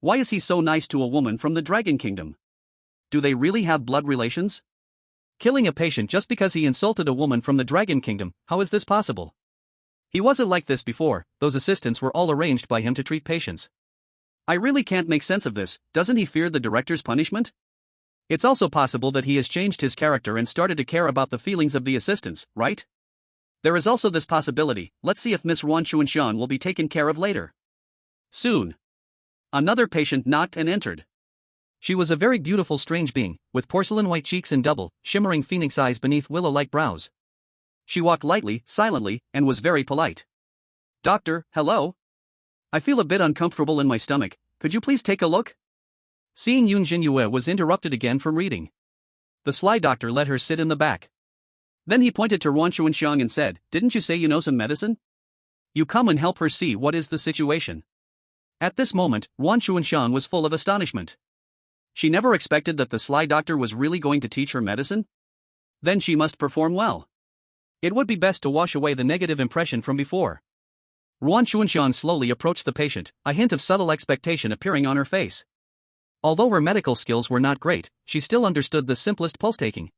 Why is he so nice to a woman from the Dragon Kingdom? Do they really have blood relations? Killing a patient just because he insulted a woman from the Dragon Kingdom, how is this possible? He wasn't like this before, those assistants were all arranged by him to treat patients. I really can't make sense of this, doesn't he fear the director's punishment? It's also possible that he has changed his character and started to care about the feelings of the assistants, right? There is also this possibility, let's see if Miss Ruan Chuanshan will be taken care of later. Soon. Another patient knocked and entered. She was a very beautiful strange being, with porcelain-white cheeks and double, shimmering phoenix eyes beneath willow-like brows. She walked lightly, silently, and was very polite. "Doctor, hello? I feel a bit uncomfortable in my stomach, could you please take a look?" Seeing Yun Zhenyue was interrupted again from reading. The sly doctor let her sit in the back. Then he pointed to Ruan Chuanshan and said, "Didn't you say you know some medicine? You come and help her see what is the situation." At this moment, Ruan Chuanshan was full of astonishment. She never expected that the sly doctor was really going to teach her medicine. Then she must perform well. It would be best to wash away the negative impression from before. Ruan Chuanshan slowly approached the patient, a hint of subtle expectation appearing on her face. Although her medical skills were not great, she still understood the simplest pulse-taking.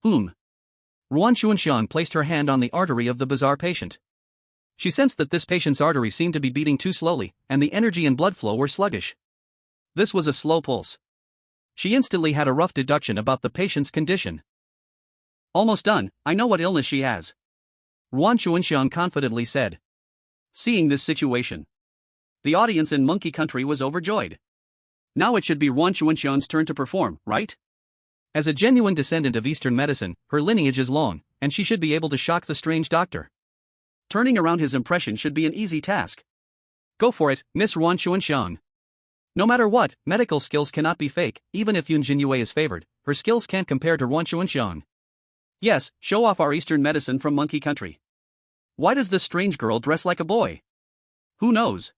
Ruan Chuanshan placed her hand on the artery of the bizarre patient. She sensed that this patient's arteries seemed to be beating too slowly, and the energy and blood flow were sluggish. This was a slow pulse. She instantly had a rough deduction about the patient's condition. Almost done, I know what illness she has, Ruan Chuanxiang confidently said. Seeing this situation, the audience in Monkey Country was overjoyed. Now it should be Ruan Chuanxiang's turn to perform, right? As a genuine descendant of Eastern medicine, her lineage is long, and she should be able to shock the strange doctor. Turning around his impression should be an easy task. Go for it, Miss Ruan Chuanxiang. No matter what, medical skills cannot be fake. Even if Yun Zhenyue is favored, her skills can't compare to Ruan Chuanxiang. Yes, show off our Eastern medicine from Monkey Country. Why does this strange girl dress like a boy? Who knows?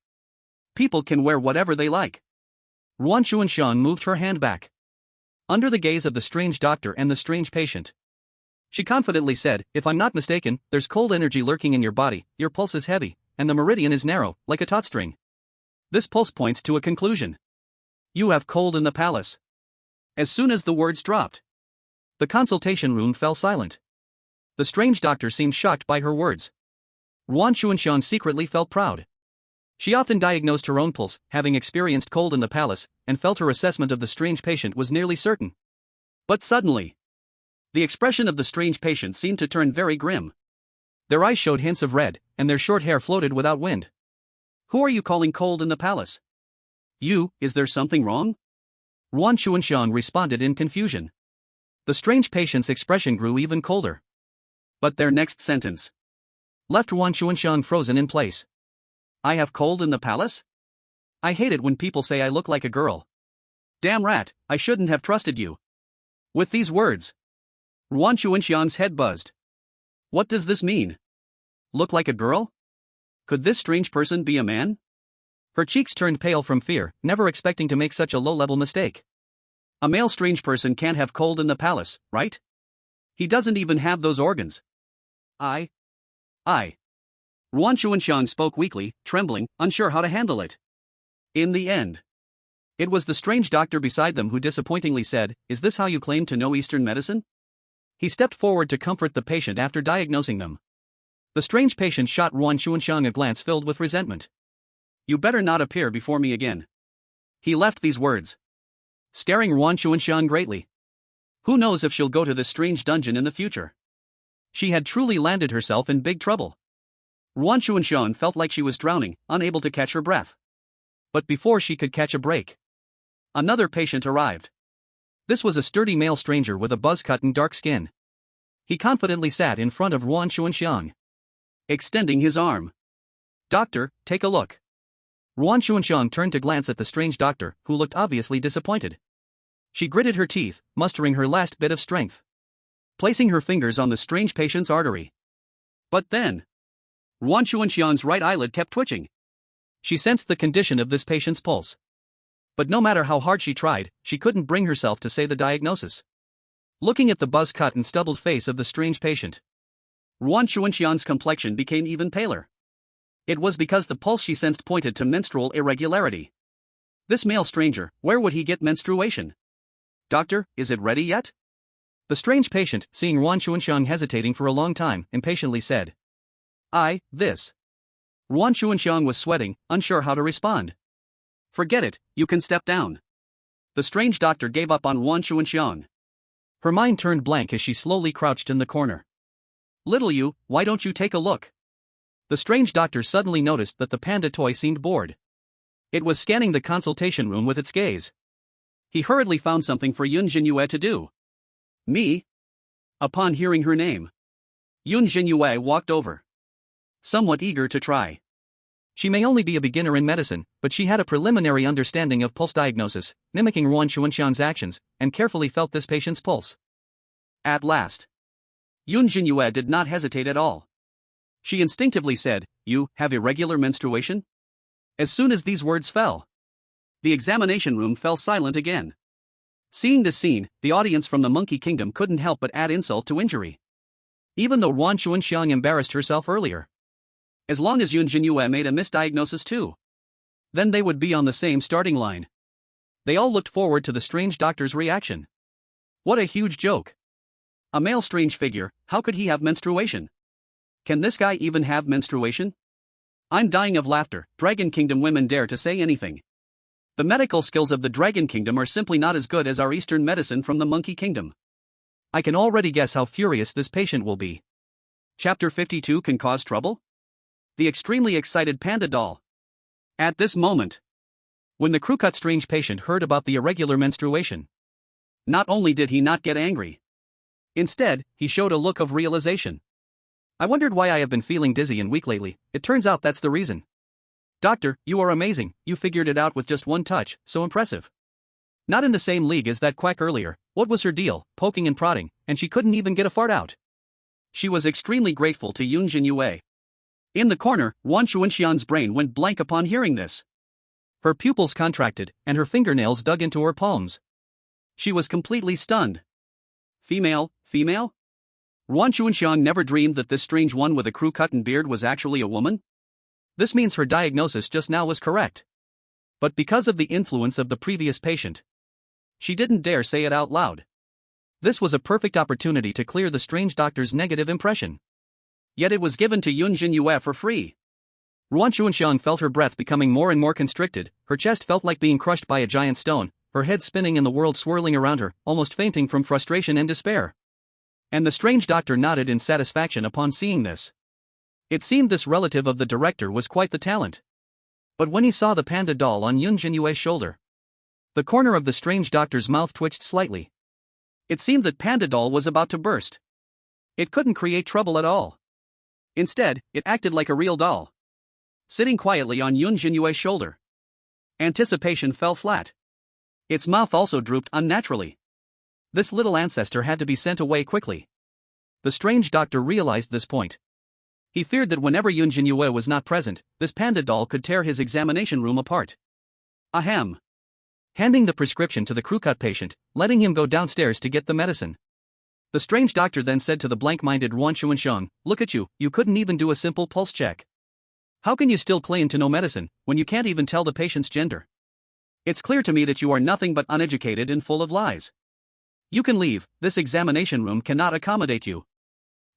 People can wear whatever they like. Ruan Chuanxiang moved her hand back. Under the gaze of the strange doctor and the strange patient, she confidently said, if I'm not mistaken, there's cold energy lurking in your body, your pulse is heavy, and the meridian is narrow, like a taut string. This pulse points to a conclusion. You have cold in the palace. As soon as the words dropped, the consultation room fell silent. The strange doctor seemed shocked by her words. Ruan Chuanxiang secretly felt proud. She often diagnosed her own pulse, having experienced cold in the palace, and felt her assessment of the strange patient was nearly certain. But suddenly, the expression of the strange patient seemed to turn very grim. Their eyes showed hints of red, and their short hair floated without wind. Who are you calling cold in the palace? You, is there something wrong? Ruan Chuanxiang responded in confusion. The strange patient's expression grew even colder. But their next sentence left Ruan Chuanxiang frozen in place. I have cold in the palace? I hate it when people say I look like a girl. Damn rat, I shouldn't have trusted you. With these words, Ruan Chuanxiang's head buzzed. What does this mean? Look like a girl? Could this strange person be a man? Her cheeks turned pale from fear, never expecting to make such a low-level mistake. A male strange person can't have cold in the palace, right? He doesn't even have those organs. I. Ruan Chuanxiang spoke weakly, trembling, unsure how to handle it. In the end, it was the strange doctor beside them who disappointingly said, is this how you claim to know Eastern medicine? He stepped forward to comfort the patient after diagnosing them. The strange patient shot Ruan Chuanxiang a glance filled with resentment. You better not appear before me again. He left these words, scaring Ruan Chuanxiang greatly. Who knows if she'll go to this strange dungeon in the future? She had truly landed herself in big trouble. Ruan Chuanxiang felt like she was drowning, unable to catch her breath. But before she could catch a break, another patient arrived. This was a sturdy male stranger with a buzz cut and dark skin. He confidently sat in front of Ruan Chuanxiang, extending his arm. Doctor, take a look. Ruan Chuanxiang turned to glance at the strange doctor, who looked obviously disappointed. She gritted her teeth, mustering her last bit of strength, placing her fingers on the strange patient's artery. But then, Ruan Chuanxiang's right eyelid kept twitching. She sensed the condition of this patient's pulse. But no matter how hard she tried, she couldn't bring herself to say the diagnosis. Looking at the buzz-cut and stubbled face of the strange patient, Ruan Chuanxiang's complexion became even paler. It was because the pulse she sensed pointed to menstrual irregularity. This male stranger, where would he get menstruation? Doctor, is it ready yet? The strange patient, seeing Ruan Chuanxiang hesitating for a long time, impatiently said. This. Ruan Chuanxiang was sweating, unsure how to respond. Forget it, you can step down. The strange doctor gave up on Ruan Chuanxiang. Her mind turned blank as she slowly crouched in the corner. Little you, why don't you take a look? The strange doctor suddenly noticed that the panda toy seemed bored. It was scanning the consultation room with its gaze. He hurriedly found something for Yun Zhenyue to do. Me? Upon hearing her name, Yun Zhenyue walked over, somewhat eager to try. She may only be a beginner in medicine, but she had a preliminary understanding of pulse diagnosis, mimicking Ruan Chuanxiang's actions, and carefully felt this patient's pulse. At last, Yun Zhenyue did not hesitate at all. She instinctively said, you have irregular menstruation? As soon as these words fell, the examination room fell silent again. Seeing this scene, the audience from the Monkey Kingdom couldn't help but add insult to injury. Even though Ruan Chuanxiang embarrassed herself earlier. As long as Yun Zhenyue made a misdiagnosis too, then they would be on the same starting line. They all looked forward to the strange doctor's reaction. What a huge joke. A male strange figure, how could he have menstruation? Can this guy even have menstruation? I'm dying of laughter. Dragon Kingdom women dare to say anything. The medical skills of the Dragon Kingdom are simply not as good as our Eastern medicine from the Monkey Kingdom. I can already guess how furious this patient will be. Chapter 52 Can Cause Trouble? The extremely excited Panda Doll. At this moment, when the crew-cut strange patient heard about the irregular menstruation, not only did he not get angry, instead, he showed a look of realization. I wondered why I have been feeling dizzy and weak lately. It turns out that's the reason. Doctor, you are amazing. You figured it out with just one touch, so impressive. Not in the same league as that quack earlier. What was her deal, poking and prodding, and she couldn't even get a fart out? She was extremely grateful to Yun Zhenyue. In the corner, Wan Chuanxian's brain went blank upon hearing this. Her pupils contracted, and her fingernails dug into her palms. She was completely stunned. Female? Wan Chuanxian never dreamed that this strange one with a crew-cut and beard was actually a woman? This means her diagnosis just now was correct. But because of the influence of the previous patient, she didn't dare say it out loud. This was a perfect opportunity to clear the strange doctor's negative impression. Yet it was given to Yun Zhenyue for free. Wan Chuanxian felt her breath becoming more and more constricted, her chest felt like being crushed by a giant stone, her head spinning and the world swirling around her, almost fainting from frustration and despair. And the strange doctor nodded in satisfaction upon seeing this. It seemed this relative of the director was quite the talent. But when he saw the panda doll on Yun Zhenyue's shoulder, the corner of the strange doctor's mouth twitched slightly. It seemed that Panda Doll was about to burst. It couldn't create trouble at all. Instead, it acted like a real doll, sitting quietly on Yun Zhenyue's shoulder. Anticipation fell flat. Its mouth also drooped unnaturally. This little ancestor had to be sent away quickly. The strange doctor realized this point. He feared that whenever Yun Zhenyue was not present, this panda doll could tear his examination room apart. Ahem. Handing the prescription to the crew-cut patient, letting him go downstairs to get the medicine. The strange doctor then said to the blank-minded Wan Chuanxian, "Look at you, you couldn't even do a simple pulse check. How can you still claim to know medicine, when you can't even tell the patient's gender? It's clear to me that you are nothing but uneducated and full of lies. You can leave, this examination room cannot accommodate you."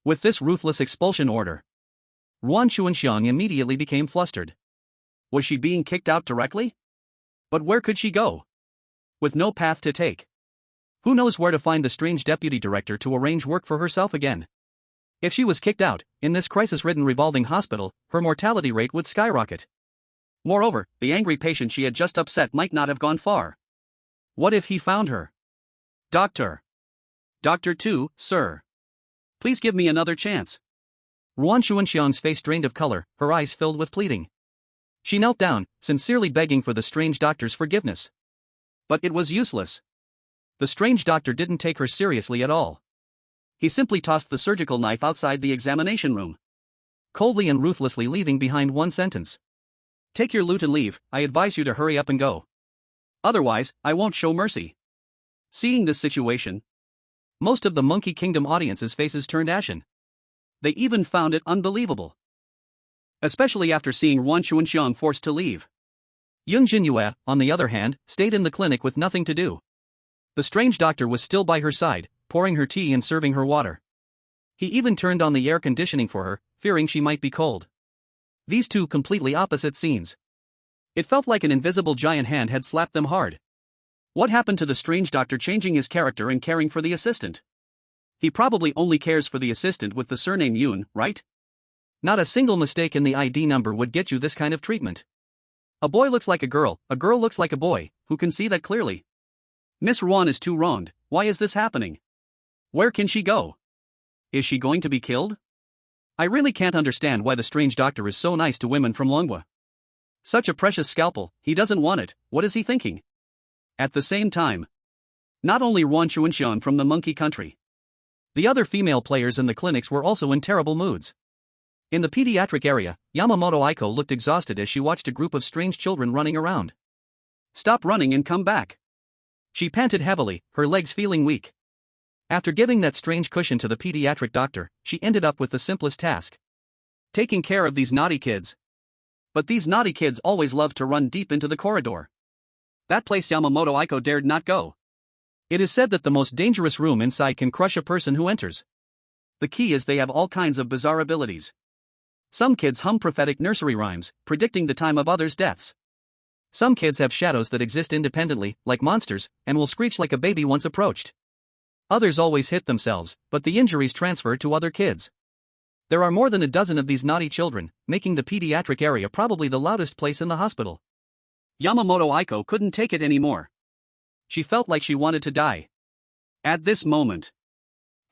With this ruthless expulsion order, Wan Chuanxian immediately became flustered. Was she being kicked out directly? But where could she go? With no path to take. Who knows where to find the strange deputy director to arrange work for herself again? If she was kicked out, in this crisis-ridden revolving hospital, her mortality rate would skyrocket. Moreover, the angry patient she had just upset might not have gone far. What if he found her? Doctor 2, sir. Please give me another chance. Wan Chuanxian's face drained of color, her eyes filled with pleading. She knelt down, sincerely begging for the strange doctor's forgiveness. But it was useless. The strange doctor didn't take her seriously at all. He simply tossed the surgical knife outside the examination room, coldly and ruthlessly leaving behind one sentence. "Take your loot and leave, I advise you to hurry up and go. Otherwise, I won't show mercy." Seeing this situation, most of the Monkey Kingdom audience's faces turned ashen. They even found it unbelievable. Especially after seeing Wan Chuanxian forced to leave. Yun Zhenyue, on the other hand, stayed in the clinic with nothing to do. The strange doctor was still by her side, pouring her tea and serving her water. He even turned on the air conditioning for her, fearing she might be cold. These two completely opposite scenes. It felt like an invisible giant hand had slapped them hard. What happened to the strange doctor changing his character and caring for the assistant? He probably only cares for the assistant with the surname Yun, right? Not a single mistake in the ID number would get you this kind of treatment. A boy looks like a girl looks like a boy, who can see that clearly? Miss Ruan is too wronged. Why is this happening? Where can she go? Is she going to be killed? I really can't understand why the strange doctor is so nice to women from Longhua. Such a precious scalpel, he doesn't want it, what is he thinking? At the same time, not only Wan Chuanxian from the Monkey Country, the other female players in the clinics were also in terrible moods. In the pediatric area, Yamamoto Aiko looked exhausted as she watched a group of strange children running around. "Stop running and come back." She panted heavily, her legs feeling weak. After giving that strange cushion to the pediatric doctor, she ended up with the simplest task: taking care of these naughty kids. But these naughty kids always loved to run deep into the corridor. That place Yamamoto Aiko dared not go. It is said that the most dangerous room inside can crush a person who enters. The key is they have all kinds of bizarre abilities. Some kids hum prophetic nursery rhymes, predicting the time of others' deaths. Some kids have shadows that exist independently, like monsters, and will screech like a baby once approached. Others always hit themselves, but the injuries transfer to other kids. There are more than a dozen of these naughty children, making the pediatric area probably the loudest place in the hospital. Yamamoto Aiko couldn't take it anymore. She felt like she wanted to die. At this moment,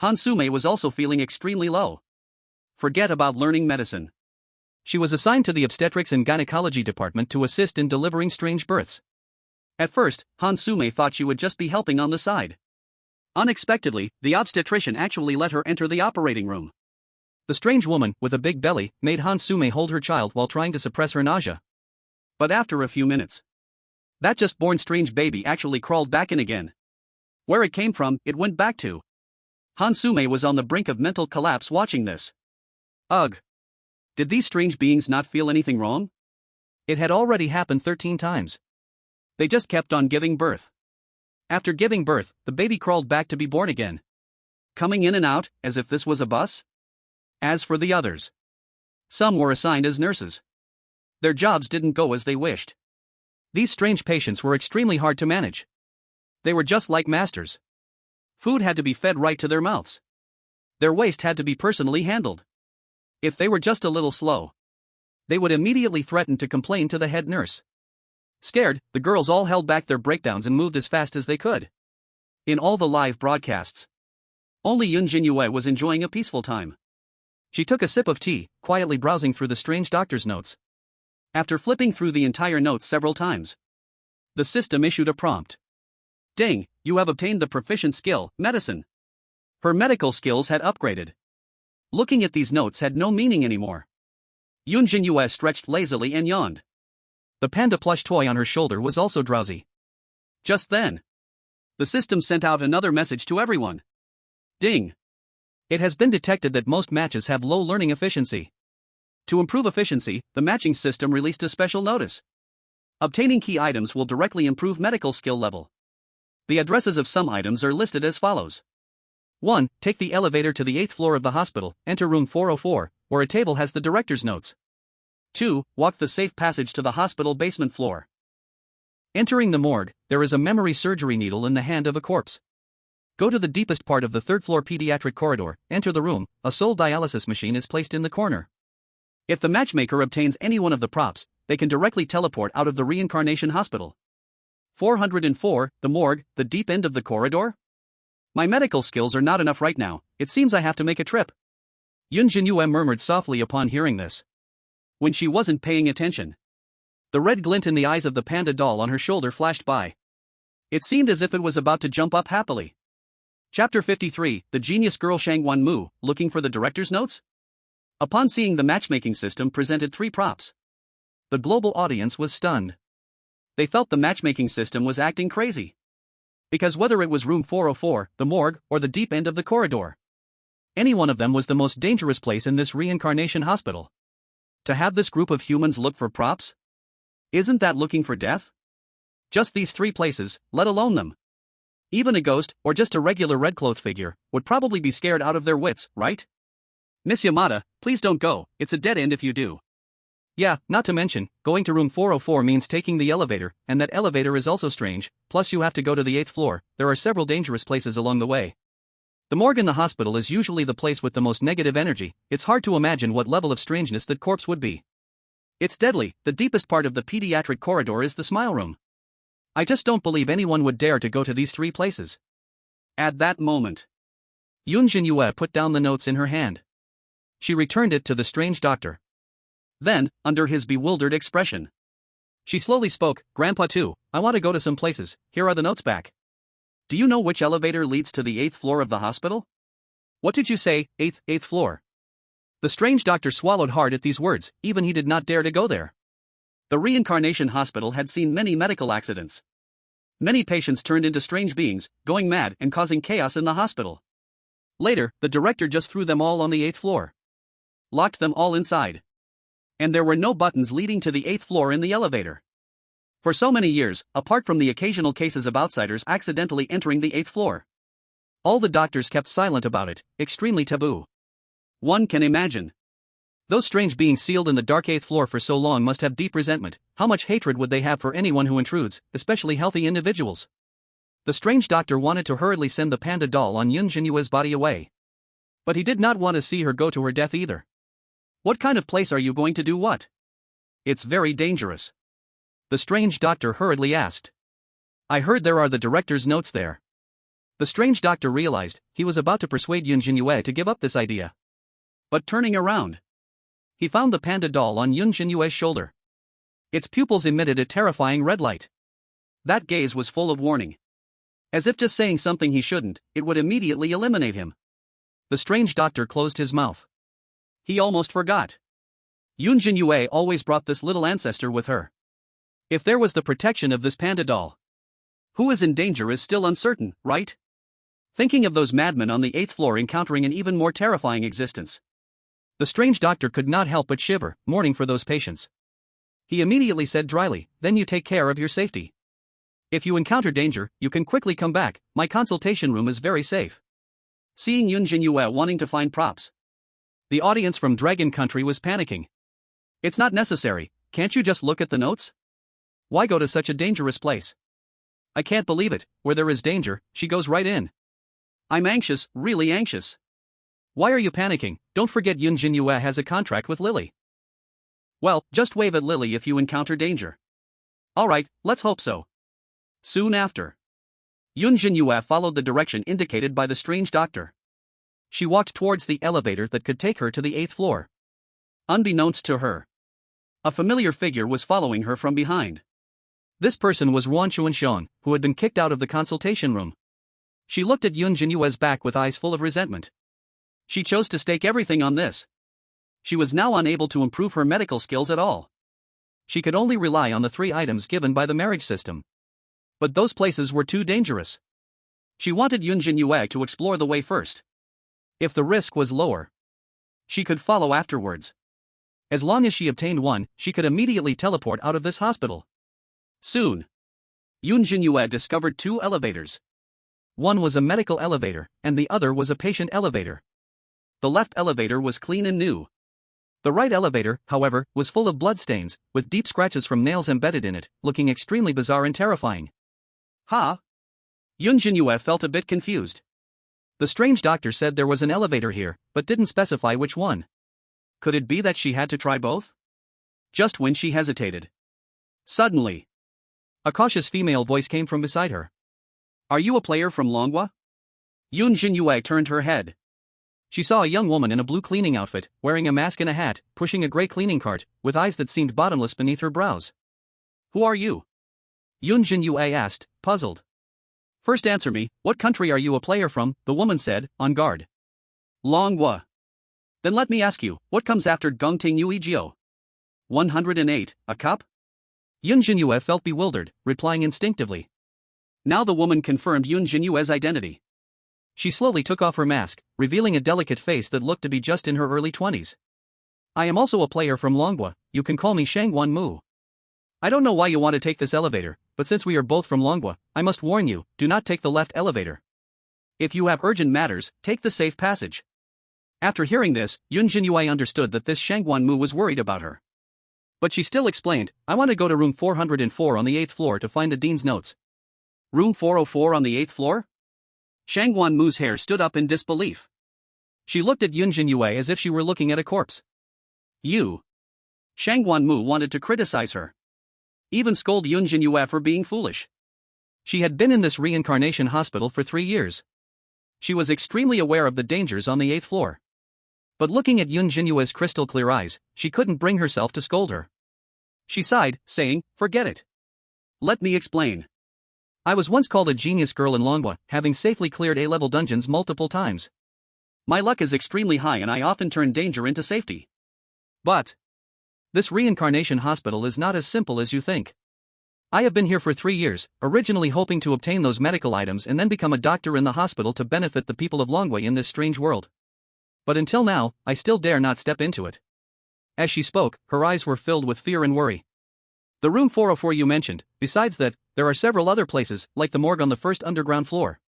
Hansume was also feeling extremely low. Forget about learning medicine. She was assigned to the obstetrics and gynecology department to assist in delivering strange births. At first, Hansume thought she would just be helping on the side. Unexpectedly, the obstetrician actually let her enter the operating room. The strange woman, with a big belly, made Hansume hold her child while trying to suppress her nausea. But after a few minutes, that just-born strange baby actually crawled back in again. Where it came from, it went back to. Hansume was on the brink of mental collapse watching this. Ugh. Did these strange beings not feel anything wrong? It had already happened 13 times. They just kept on giving birth. After giving birth, the baby crawled back to be born again. Coming in and out, as if this was a bus? As for the others, some were assigned as nurses. Their jobs didn't go as they wished. These strange patients were extremely hard to manage. They were just like masters. Food had to be fed right to their mouths. Their waste had to be personally handled. If they were just a little slow, they would immediately threaten to complain to the head nurse. Scared, the girls all held back their breakdowns and moved as fast as they could. In all the live broadcasts, only Yun Zhenyue was enjoying a peaceful time. She took a sip of tea, quietly browsing through the strange doctor's notes. After flipping through the entire notes several times, the system issued a prompt. Ding, you have obtained the proficient skill, medicine. Her medical skills had upgraded. Looking at these notes had no meaning anymore. Yun Zhenyue stretched lazily and yawned. The panda plush toy on her shoulder was also drowsy. Just then, the system sent out another message to everyone. Ding. It has been detected that most matches have low learning efficiency. To improve efficiency, the matching system released a special notice. Obtaining key items will directly improve medical skill level. The addresses of some items are listed as follows. 1. Take the elevator to the 8th floor of the hospital, enter room 404, where a table has the director's notes. 2. Walk the safe passage to the hospital basement floor. Entering the morgue, there is a memory surgery needle in the hand of a corpse. Go to the deepest part of the 3rd floor pediatric corridor, enter the room, a sole dialysis machine is placed in the corner. If the matchmaker obtains any one of the props, they can directly teleport out of the reincarnation hospital. 404, the morgue, the deep end of the corridor? My medical skills are not enough right now, it seems I have to make a trip. Yun Zhenyue murmured softly upon hearing this. When she wasn't paying attention, the red glint in the eyes of the panda doll on her shoulder flashed by. It seemed as if it was about to jump up happily. Chapter 53, The Genius Girl Shangwan Mu, looking for the director's notes? Upon seeing the matchmaking system presented 3 props, the global audience was stunned. They felt the matchmaking system was acting crazy. Because whether it was room 404, the morgue, or the deep end of the corridor, any one of them was the most dangerous place in this reincarnation hospital. To have this group of humans look for props? Isn't that looking for death? Just these 3 places, let alone them. Even a ghost, or just a regular red-clothed figure, would probably be scared out of their wits, right? Miss Yamada, please don't go, it's a dead end if you do. Yeah, not to mention, going to room 404 means taking the elevator, and that elevator is also strange, plus you have to go to the 8th floor, there are several dangerous places along the way. The morgue in the hospital is usually the place with the most negative energy, it's hard to imagine what level of strangeness that corpse would be. It's deadly, the deepest part of the pediatric corridor is the smile room. I just don't believe anyone would dare to go to these 3 places. At that moment, Yun Zhenyue put down the notes in her hand. She returned it to the strange doctor. Then, under his bewildered expression, she slowly spoke, Grandpa too, I want to go to some places, here are the notes back. Do you know which elevator leads to the 8th floor of the hospital? What did you say, 8th floor? The strange doctor swallowed hard at these words, even he did not dare to go there. The reincarnation hospital had seen many medical accidents. Many patients turned into strange beings, going mad and causing chaos in the hospital. Later, the director just threw them all on the 8th floor. Locked them all inside. And there were no buttons leading to the 8th floor in the elevator. For so many years, apart from the occasional cases of outsiders accidentally entering the 8th floor, all the doctors kept silent about it, extremely taboo. One can imagine Those strange beings sealed in the dark 8th floor for so long must have deep resentment. How much hatred would they have for anyone who intrudes, especially healthy individuals? The strange doctor wanted to hurriedly send the panda doll on Yun Zhenyue's body away. But he did not want to see her go to her death either. What kind of place are you going to do what? It's very dangerous. The strange doctor hurriedly asked. I heard there are the director's notes there. The strange doctor realized he was about to persuade Yun Zhenyue to give up this idea. But turning around, he found the panda doll on Yun Zhenyue's shoulder. Its pupils emitted a terrifying red light. That gaze was full of warning. As if just saying something he shouldn't, it would immediately eliminate him. The strange doctor closed his mouth. He almost forgot. Yun Zhenyue always brought this little ancestor with her. If there was the protection of this panda doll, who is in danger is still uncertain, right? Thinking of those madmen on the 8th floor encountering an even more terrifying existence, the strange doctor could not help but shiver, mourning for those patients. He immediately said dryly, then you take care of your safety. If you encounter danger, you can quickly come back, my consultation room is very safe. Seeing Yun Zhenyue wanting to find props, the audience from Dragon Country was panicking. It's not necessary, can't you just look at the notes? Why go to such a dangerous place? I can't believe it, where there is danger, she goes right in. I'm anxious, really anxious. Why are you panicking? Don't forget Yun Zhenyue has a contract with Lily. Well, just wave at Lily if you encounter danger. Alright, let's hope so. Soon after, Yun Zhenyue followed the direction indicated by the strange doctor. She walked towards the elevator that could take her to the 8th floor. Unbeknownst to her, a familiar figure was following her from behind. This person was Ruan Chuanxian, who had been kicked out of the consultation room. She looked at Yun Zhenyue's back with eyes full of resentment. She chose to stake everything on this. She was now unable to improve her medical skills at all. She could only rely on the 3 items given by the marriage system. But those places were too dangerous. She wanted Yun Zhenyue to explore the way first. If the risk was lower, she could follow afterwards. As long as she obtained one, she could immediately teleport out of this hospital. Soon, Yun Zhenyue discovered 2 elevators. One was a medical elevator, and the other was a patient elevator. The left elevator was clean and new. The right elevator, however, was full of bloodstains, with deep scratches from nails embedded in it, looking extremely bizarre and terrifying. Huh? Yun Zhenyue felt a bit confused. The strange doctor said there was an elevator here, but didn't specify which one. Could it be that she had to try both? Just when she hesitated, suddenly, a cautious female voice came from beside her. Are you a player from Longhua? Yun Zhenyue turned her head. She saw a young woman in a blue cleaning outfit, wearing a mask and a hat, pushing a gray cleaning cart, with eyes that seemed bottomless beneath her brows. Who are you? Yun Zhenyue asked, puzzled. First answer me, what country are you a player from? The woman said, on guard. Longhua. Then let me ask you, what comes after Gongting Yui Jiu? 108, a cup? Yun Zhenyue felt bewildered, replying instinctively. Now the woman confirmed Yun Zhenyue's identity. She slowly took off her mask, revealing a delicate face that looked to be just in her early 20s. I am also a player from Longhua, you can call me Shangguan Mu. I don't know why you want to take this elevator, but since we are both from Longhua, I must warn you, do not take the left elevator. If you have urgent matters, take the safe passage. After hearing this, Yun Zhenyue understood that this Shangguan Mu was worried about her. But she still explained, I want to go to room 404 on the 8th floor to find the dean's notes. Room 404 on the 8th floor? Shangguan Mu's hair stood up in disbelief. She looked at Yun Zhenyue as if she were looking at a corpse. You. Shangguan Mu wanted to criticize her. Even scold Yun Zhenyue for being foolish. She had been in this reincarnation hospital for 3 years. She was extremely aware of the dangers on the 8th floor. But looking at Yun Zhenyue's crystal clear eyes, she couldn't bring herself to scold her. She sighed, saying, forget it. Let me explain. I was once called a genius girl in Longhua, having safely cleared A-level dungeons multiple times. My luck is extremely high and I often turn danger into safety. But this reincarnation hospital is not as simple as you think. I have been here for 3 years, originally hoping to obtain those medical items and then become a doctor in the hospital to benefit the people of Longhua in this strange world. But until now, I still dare not step into it. As she spoke, her eyes were filled with fear and worry. The room 404 you mentioned, besides that, there are several other places, like the morgue on the first underground floor.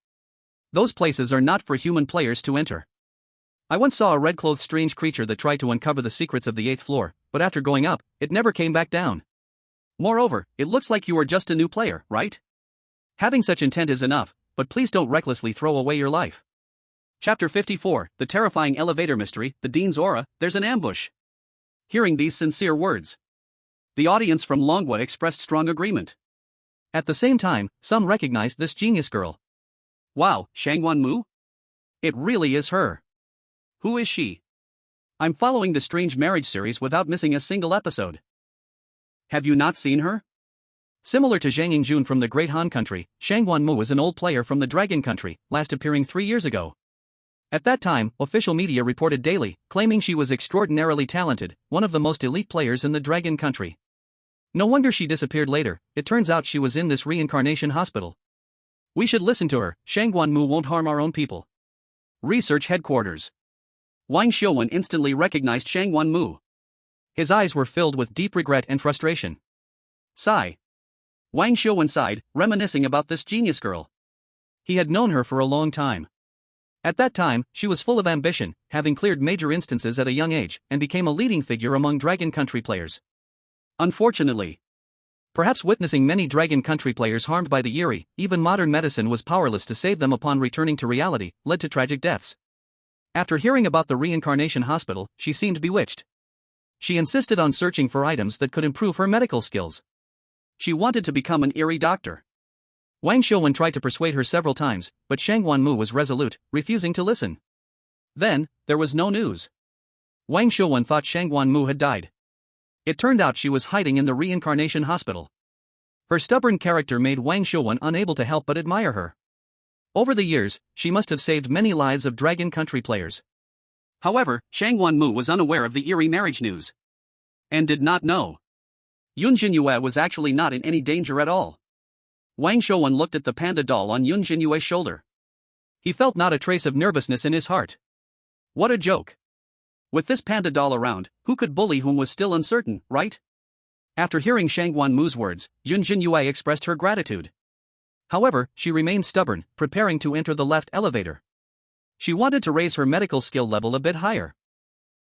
Those places are not for human players to enter. I once saw a red-clothed strange creature that tried to uncover the secrets of the 8th floor, but after going up, it never came back down. Moreover, it looks like you are just a new player, right? Having such intent is enough, but please don't recklessly throw away your life. Chapter 54, The Terrifying Elevator Mystery, The Dean's Aura, There's an Ambush. Hearing these sincere words, the audience from Longwood expressed strong agreement. At the same time, some recognized this genius girl. Wow, Shangwan Mu? It really is her. Who is she? I'm following the Strange Marriage series without missing a single episode. Have you not seen her? Similar to Zhang Yingjun from the Great Han Country, Shangwan Mu is an old player from the Dragon Country, last appearing 3 years ago. At that time, official media reported daily, claiming she was extraordinarily talented, one of the most elite players in the Dragon Country. No wonder she disappeared later, it turns out she was in this reincarnation hospital. We should listen to her, Shangwan Mu won't harm our own people. Research Headquarters. Wang Xiuwen instantly recognized Shangwan Mu. His eyes were filled with deep regret and frustration. Sigh. Wang Xiuwen sighed, reminiscing about this genius girl. He had known her for a long time. At that time, she was full of ambition, having cleared major instances at a young age, and became a leading figure among Dragon Country players. Unfortunately, perhaps witnessing many Dragon Country players harmed by the Eerie, even modern medicine was powerless to save them upon returning to reality, led to tragic deaths. After hearing about the reincarnation hospital, she seemed bewitched. She insisted on searching for items that could improve her medical skills. She wanted to become an Eerie doctor. Wang Xiuwen tried to persuade her several times, but Shangwan Mu was resolute, refusing to listen. Then, there was no news. Wang Xiuwen thought Shangwan Mu had died. It turned out she was hiding in the reincarnation hospital. Her stubborn character made Wang Xiuwen unable to help but admire her. Over the years, she must have saved many lives of Dragon Country players. However, Shangwan Mu was unaware of the Eerie marriage news. And did not know Yun Zhenyue was actually not in any danger at all. Wang Xiuwen looked at the panda doll on Yun Zhenyue's shoulder. He felt not a trace of nervousness in his heart. What a joke. With this panda doll around, who could bully whom was still uncertain, right? After hearing Shangwan Mu's words, Yun Zhenyue expressed her gratitude. However, she remained stubborn, preparing to enter the left elevator. She wanted to raise her medical skill level a bit higher.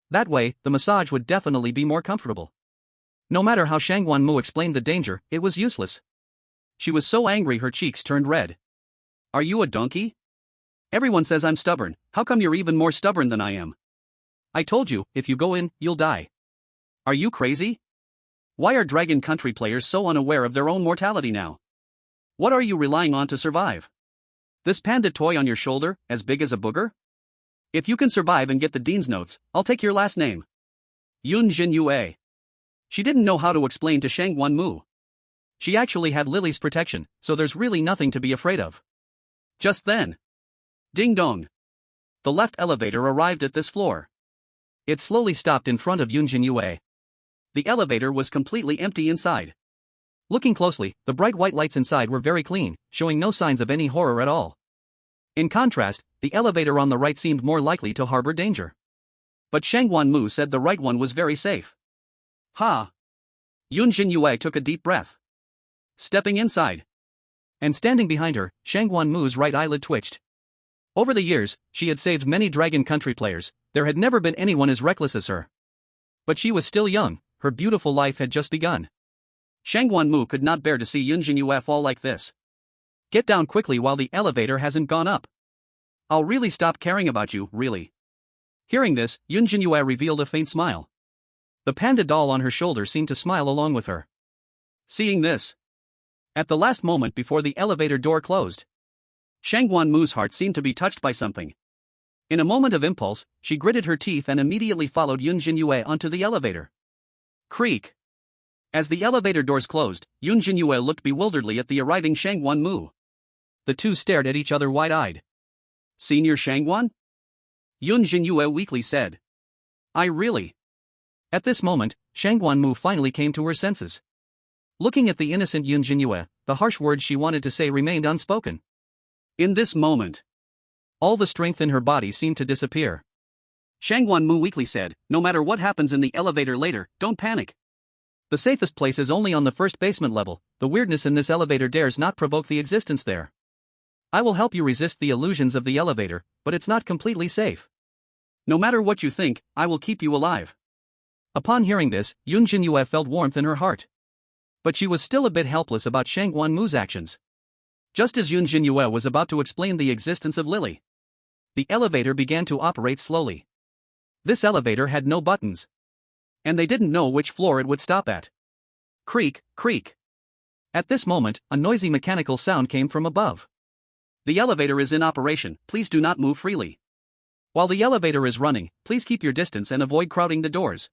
That way, the massage would definitely be more comfortable. No matter how Shangwan Mu explained the danger, it was useless. She was so angry her cheeks turned red. Are you a donkey? Everyone says I'm stubborn, how come you're even more stubborn than I am? I told you, if you go in, you'll die. Are you crazy? Why are Dragon Country players so unaware of their own mortality now? What are you relying on to survive? This panda toy on your shoulder, as big as a booger? If you can survive and get the dean's notes, I'll take your last name. Yun Zhenyue. She didn't know how to explain to Shangwan Mu. She actually had Lily's protection, so there's really nothing to be afraid of. Just then, ding dong. The left elevator arrived at this floor. It slowly stopped in front of Yun Zhenyue. The elevator was completely empty inside. Looking closely, the bright white lights inside were very clean, showing no signs of any horror at all. In contrast, the elevator on the right seemed more likely to harbor danger. But Shangwan Mu said the right one was very safe. Ha! Yun Zhenyue took a deep breath. Stepping inside. And standing behind her, Shangwan Mu's right eyelid twitched. Over the years, she had saved many Dragon Country players, there had never been anyone as reckless as her. But she was still young, her beautiful life had just begun. Shangwan Mu could not bear to see Yun Zhenyue fall like this. Get down quickly while the elevator hasn't gone up. I'll really stop caring about you, really. Hearing this, Yun Zhenyue revealed a faint smile. The panda doll on her shoulder seemed to smile along with her. Seeing this, at the last moment before the elevator door closed, Shangwan Mu's heart seemed to be touched by something. In a moment of impulse, she gritted her teeth and immediately followed Yun Zhenyue onto the elevator. Creak. As the elevator doors closed, Yun Zhenyue looked bewilderedly at the arriving Shangwan Mu. The two stared at each other wide-eyed. Senior Shangwan? Yun Zhenyue weakly said. I really. At this moment, Shangwan Mu finally came to her senses. Looking at the innocent Yun Zhenyue, the harsh words she wanted to say remained unspoken. In this moment, all the strength in her body seemed to disappear. Shangwan Mu weakly said, no matter what happens in the elevator later, don't panic. The safest place is only on the first basement level, the weirdness in this elevator dares not provoke the existence there. I will help you resist the illusions of the elevator, but it's not completely safe. No matter what you think, I will keep you alive. Upon hearing this, Yun Zhenyue felt warmth in her heart. But she was still a bit helpless about Shangguan Mu's actions. Just as Yun Zhenyue was about to explain the existence of Lily, the elevator began to operate slowly. This elevator had no buttons. And they didn't know which floor it would stop at. Creak, creak. At this moment, a noisy mechanical sound came from above. The elevator is in operation, please do not move freely. While the elevator is running, please keep your distance and avoid crowding the doors.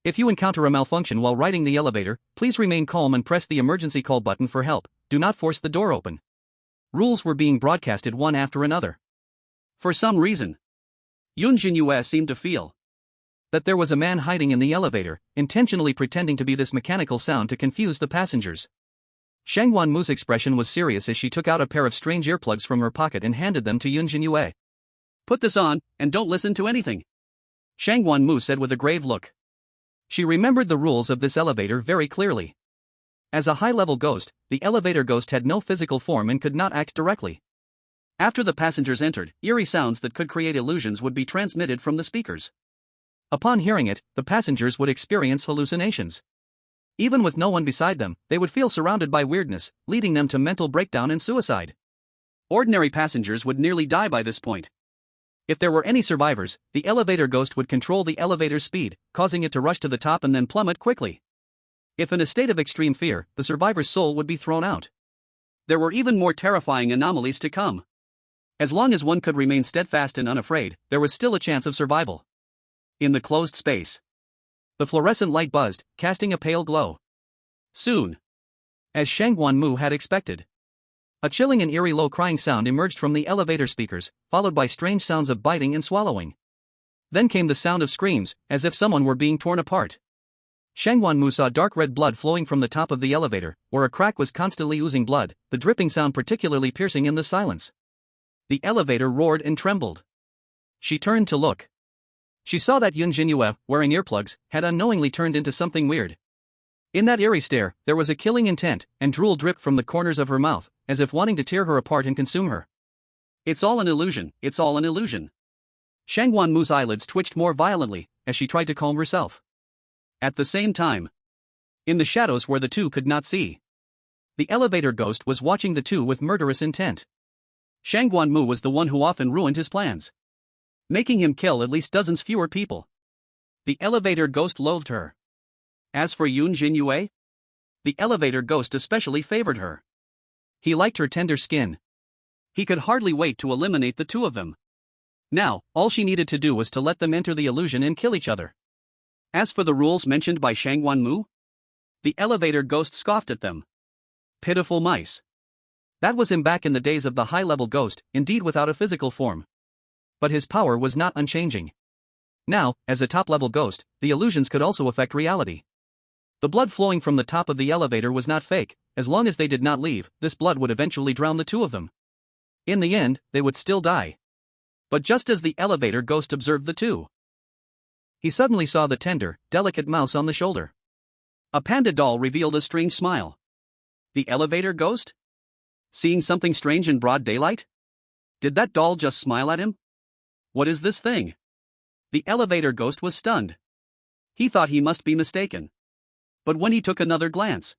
If you encounter a malfunction while riding the elevator, please remain calm and press the emergency call button for help. Do not force the door open. Rules were being broadcasted one after another. For some reason, Yun Zhenyue seemed to feel that there was a man hiding in the elevator, intentionally pretending to be this mechanical sound to confuse the passengers. Shangguan Mu's expression was serious as she took out a pair of strange earplugs from her pocket and handed them to Yun Zhenyue. Put this on, and don't listen to anything, Shangguan Mu said with a grave look. She remembered the rules of this elevator very clearly. As a high-level ghost, the elevator ghost had no physical form and could not act directly. After the passengers entered, eerie sounds that could create illusions would be transmitted from the speakers. Upon hearing it, the passengers would experience hallucinations. Even with no one beside them, they would feel surrounded by weirdness, leading them to mental breakdown and suicide. Ordinary passengers would nearly die by this point. If there were any survivors, the elevator ghost would control the elevator's speed, causing it to rush to the top and then plummet quickly. If in a state of extreme fear, the survivor's soul would be thrown out. There were even more terrifying anomalies to come. As long as one could remain steadfast and unafraid, there was still a chance of survival. In the closed space, the fluorescent light buzzed, casting a pale glow. Soon, as Shangguan Mu had expected, a chilling and eerie low crying sound emerged from the elevator speakers, followed by strange sounds of biting and swallowing. Then came the sound of screams, as if someone were being torn apart. Shangguan Mu saw dark red blood flowing from the top of the elevator, where a crack was constantly oozing blood, the dripping sound particularly piercing in the silence. The elevator roared and trembled. She turned to look. She saw that Yun Zhenyue, wearing earplugs, had unknowingly turned into something weird. In that eerie stare, there was a killing intent, and drool dripped from the corners of her mouth, as if wanting to tear her apart and consume her. It's all an illusion, it's all an illusion. Shangguan Mu's eyelids twitched more violently, as she tried to calm herself. At the same time, in the shadows where the two could not see, the elevator ghost was watching the two with murderous intent. Shangguan Mu was the one who often ruined his plans, making him kill at least dozens fewer people. The elevator ghost loathed her. As for Yun Zhenyue, the elevator ghost especially favored her. He liked her tender skin. He could hardly wait to eliminate the two of them. Now, all she needed to do was to let them enter the illusion and kill each other. As for the rules mentioned by Shangguan Mu, the elevator ghost scoffed at them. Pitiful mice. That was him back in the days of the high-level ghost, indeed without a physical form. But his power was not unchanging. Now, as a top-level ghost, the illusions could also affect reality. The blood flowing from the top of the elevator was not fake. As long as they did not leave, this blood would eventually drown the two of them. In the end, they would still die. But just as the elevator ghost observed the two, he suddenly saw the tender, delicate mouse on the shoulder. A panda doll revealed a strange smile. The elevator ghost? Seeing something strange in broad daylight? Did that doll just smile at him? What is this thing? The elevator ghost was stunned. He thought he must be mistaken. But when he took another glance,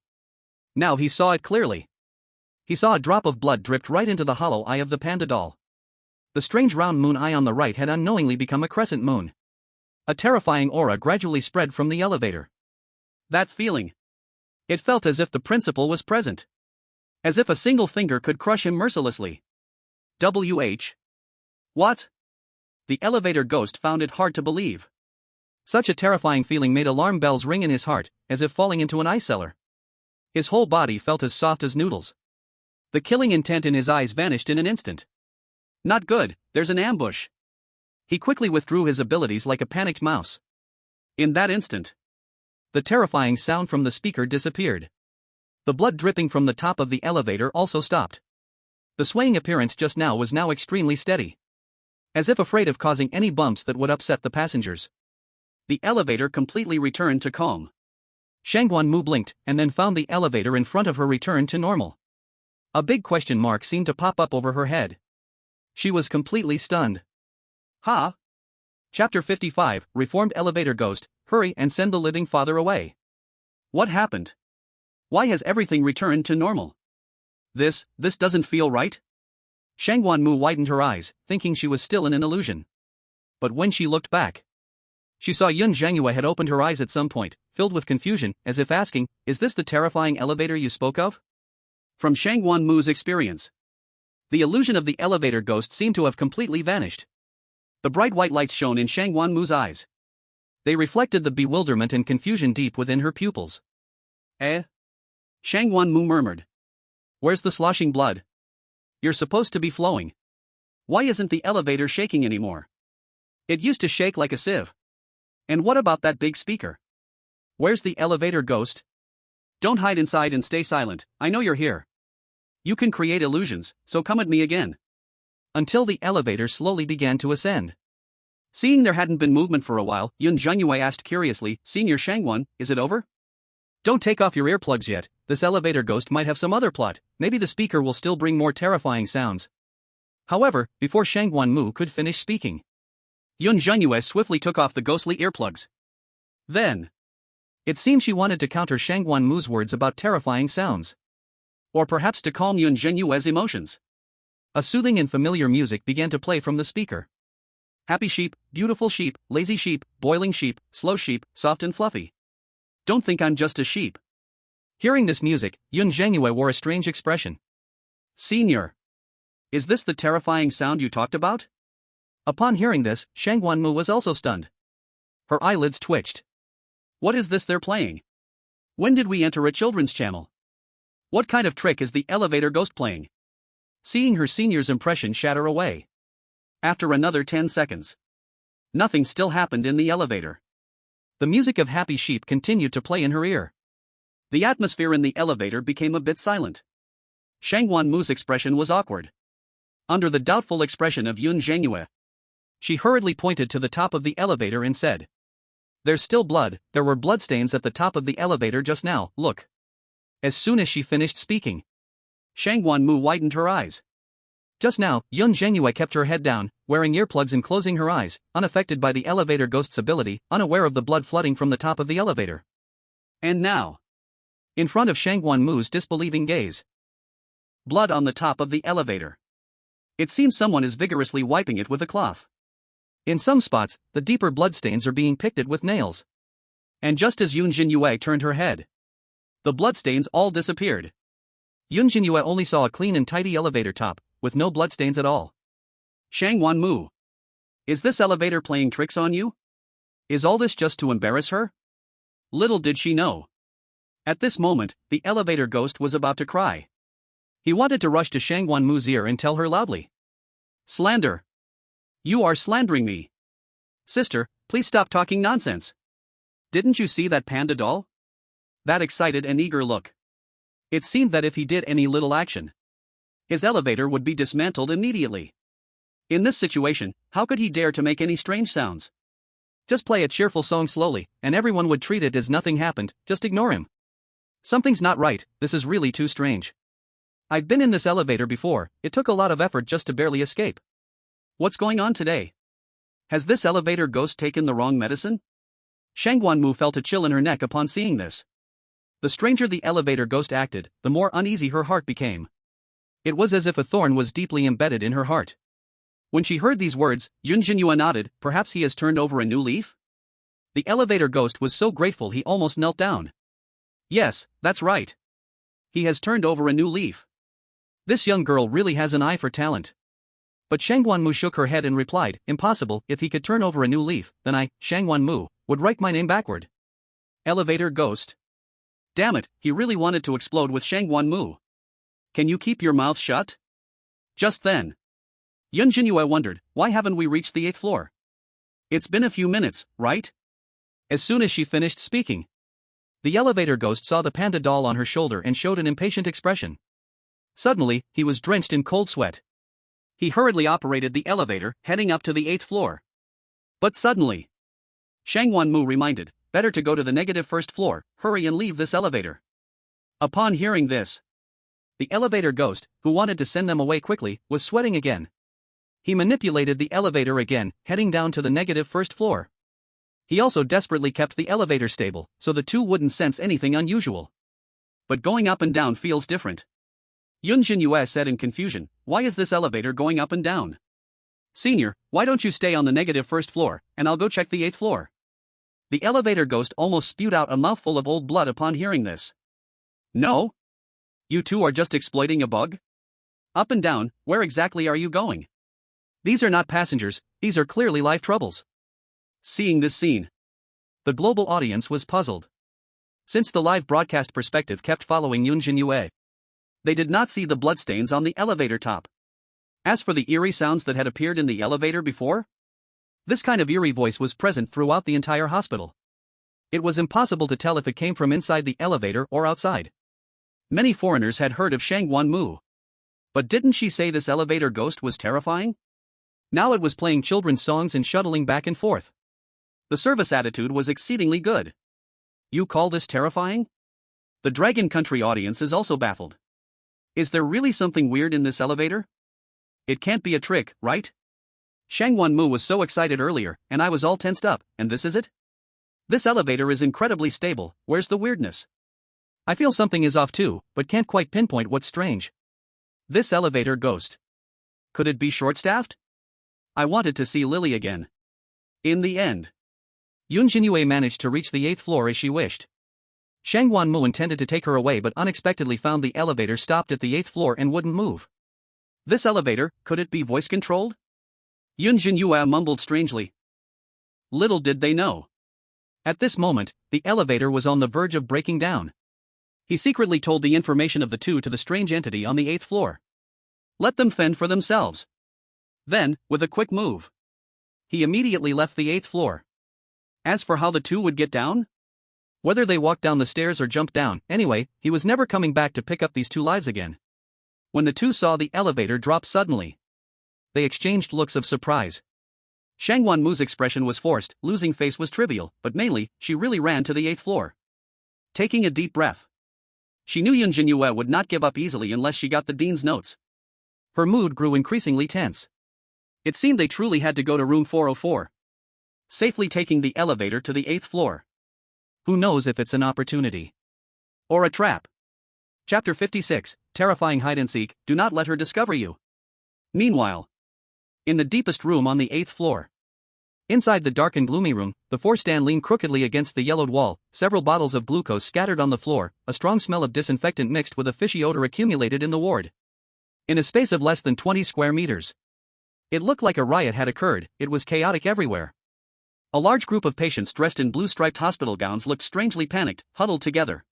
now he saw it clearly. He saw a drop of blood dripped right into the hollow eye of the panda doll. The strange round moon eye on the right had unknowingly become a crescent moon. A terrifying aura gradually spread from the elevator. That feeling. It felt as if the principal was present. As if a single finger could crush him mercilessly. WH. What? The elevator ghost found it hard to believe. Such a terrifying feeling made alarm bells ring in his heart, as if falling into an ice cellar. His whole body felt as soft as noodles. The killing intent in his eyes vanished in an instant. Not good, there's an ambush. He quickly withdrew his abilities like a panicked mouse. In that instant, the terrifying sound from the speaker disappeared. The blood dripping from the top of the elevator also stopped. The swaying appearance just now was now extremely steady. As if afraid of causing any bumps that would upset the passengers. The elevator completely returned to calm. Shangguan Mu blinked and then found the elevator in front of her returned to normal. A big question mark seemed to pop up over her head. She was completely stunned. Ha! Chapter 55, Reformed Elevator Ghost, Hurry and Send the Living Father Away. What happened? Why has everything returned to normal? This doesn't feel right? Shang Wanmu widened her eyes, thinking she was still in an illusion. But when she looked back, she saw Yun Zhenyue had opened her eyes at some point, filled with confusion, as if asking, "Is this the terrifying elevator you spoke of?" From Shang Wanmu's experience, the illusion of the elevator ghost seemed to have completely vanished. The bright white lights shone in Shang Wanmu's eyes. They reflected the bewilderment and confusion deep within her pupils. Eh? Shang Wanmu murmured. Where's the sloshing blood? You're supposed to be flowing. Why isn't the elevator shaking anymore? It used to shake like a sieve. And what about that big speaker? Where's the elevator ghost? Don't hide inside and stay silent, I know you're here. You can create illusions, so come at me again. Until the elevator slowly began to ascend. Seeing there hadn't been movement for a while, Yun Zhenyue asked curiously, "Senior Shangwan, is it over?" Don't take off your earplugs yet, this elevator ghost might have some other plot, maybe the speaker will still bring more terrifying sounds. However, before Shang Wanmu could finish speaking, Yun Zhenyue swiftly took off the ghostly earplugs. Then, it seemed she wanted to counter Shang Wanmu's words about terrifying sounds. Or perhaps to calm Yun Zhenyue's emotions. A soothing and familiar music began to play from the speaker. Happy sheep, beautiful sheep, lazy sheep, boiling sheep, slow sheep, soft and fluffy. Don't think I'm just a sheep. Hearing this music, Yun Zhenyue wore a strange expression. Senior, is this the terrifying sound you talked about? Upon hearing this, Shang Wanmu was also stunned. Her eyelids twitched. What is this they're playing? When did we enter a children's channel? What kind of trick is the elevator ghost playing? Seeing her senior's impression shatter away. After another 10 seconds. Nothing still happened in the elevator. The music of Happy Sheep continued to play in her ear. The atmosphere in the elevator became a bit silent. Shang Wanmu's expression was awkward. Under the doubtful expression of Yun Zhenyue, she hurriedly pointed to the top of the elevator and said, "There's still blood, there were bloodstains at the top of the elevator just now, look." As soon as she finished speaking, Shang Wanmu widened her eyes. Just now, Yun Zhenyue kept her head down, wearing earplugs and closing her eyes, unaffected by the elevator ghost's ability, unaware of the blood flooding from the top of the elevator. And now, in front of Shang Wanmu's disbelieving gaze, blood on the top of the elevator. It seems someone is vigorously wiping it with a cloth. In some spots, the deeper bloodstains are being picked at with nails. And just as Yun Zhenyue turned her head, the bloodstains all disappeared. Yun Zhenyue only saw a clean and tidy elevator top, with no bloodstains at all. Shang Wanmu, is this elevator playing tricks on you? Is all this just to embarrass her? Little did she know. At this moment, the elevator ghost was about to cry. He wanted to rush to Shang Wanmu's ear and tell her loudly. Slander. You are slandering me. Sister, please stop talking nonsense. Didn't you see that panda doll? That excited and eager look. It seemed that if he did any little action, his elevator would be dismantled immediately. In this situation, how could he dare to make any strange sounds? Just play a cheerful song slowly, and everyone would treat it as nothing happened, just ignore him. Something's not right, this is really too strange. I've been in this elevator before, it took a lot of effort just to barely escape. What's going on today? Has this elevator ghost taken the wrong medicine? Shang Wanmu felt a chill in her neck upon seeing this. The stranger the elevator ghost acted, the more uneasy her heart became. It was as if a thorn was deeply embedded in her heart. When she heard these words, Yun Zhenyue nodded, perhaps he has turned over a new leaf? The elevator ghost was so grateful he almost knelt down. Yes, that's right. He has turned over a new leaf. This young girl really has an eye for talent. But Shang Wanmu shook her head and replied, impossible, if he could turn over a new leaf, then I, Shang Wanmu, would write my name backward. Elevator ghost. Damn it, he really wanted to explode with Shang Wanmu. Can you keep your mouth shut? Just then, Yun Zhenyue wondered, why haven't we reached the 8th floor? It's been a few minutes, right? As soon as she finished speaking, the elevator ghost saw the panda doll on her shoulder and showed an impatient expression. Suddenly, he was drenched in cold sweat. He hurriedly operated the elevator, heading up to the 8th floor. But suddenly, Shang Wanmu reminded, better to go to the -1st floor, hurry and leave this elevator. Upon hearing this, the elevator ghost, who wanted to send them away quickly, was sweating again. He manipulated the elevator again, heading down to the negative first floor. He also desperately kept the elevator stable, so the two wouldn't sense anything unusual. But going up and down feels different. Yun Zhenyue said in confusion, why is this elevator going up and down? Senior, why don't you stay on the negative first floor, and I'll go check the 8th floor? The elevator ghost almost spewed out a mouthful of old blood upon hearing this. No? You two are just exploiting a bug? Up and down, where exactly are you going? These are not passengers, these are clearly life troubles. Seeing this scene, the global audience was puzzled. Since the live broadcast perspective kept following Yun Zhenyue, they did not see the bloodstains on the elevator top. As for the eerie sounds that had appeared in the elevator before, this kind of eerie voice was present throughout the entire hospital. It was impossible to tell if it came from inside the elevator or outside. Many foreigners had heard of Shangwan Mu. But didn't she say this elevator ghost was terrifying? Now it was playing children's songs and shuttling back and forth. The service attitude was exceedingly good. You call this terrifying? The Dragon Country audience is also baffled. Is there really something weird in this elevator? It can't be a trick, right? Shangwan Mu was so excited earlier, and I was all tensed up, and this is it? This elevator is incredibly stable, where's the weirdness? I feel something is off too, but can't quite pinpoint what's strange. This elevator ghost. Could it be short-staffed? I wanted to see Lily again. In the end, Yun Zhenyue managed to reach the 8th floor as she wished. Shangwan Mu intended to take her away but unexpectedly found the elevator stopped at the 8th floor and wouldn't move. This elevator, could it be voice-controlled? Yun Zhenyue mumbled strangely. Little did they know. At this moment, the elevator was on the verge of breaking down. He secretly told the information of the two to the strange entity on the 8th floor. Let them fend for themselves. Then, with a quick move, he immediately left the 8th floor. As for how the two would get down? Whether they walked down the stairs or jumped down, anyway, he was never coming back to pick up these two lives again. When the two saw the elevator drop suddenly, they exchanged looks of surprise. Shangwan Mu's expression was forced, losing face was trivial, but mainly, she really ran to the 8th floor. Taking a deep breath, she knew Yun Zhenyue would not give up easily unless she got the dean's notes. Her mood grew increasingly tense. It seemed they truly had to go to room 404. Safely taking the elevator to the 8th floor. Who knows if it's an opportunity or a trap? Chapter 56, Terrifying Hide-and-Seek, Do Not Let Her Discover You. Meanwhile, in the deepest room on the 8th floor. Inside the dark and gloomy room, the four stand leaned crookedly against the yellowed wall, several bottles of glucose scattered on the floor, a strong smell of disinfectant mixed with a fishy odor accumulated in the ward. In a space of less than 20 square meters. It looked like a riot had occurred, it was chaotic everywhere. A large group of patients dressed in blue-striped hospital gowns looked strangely panicked, huddled together.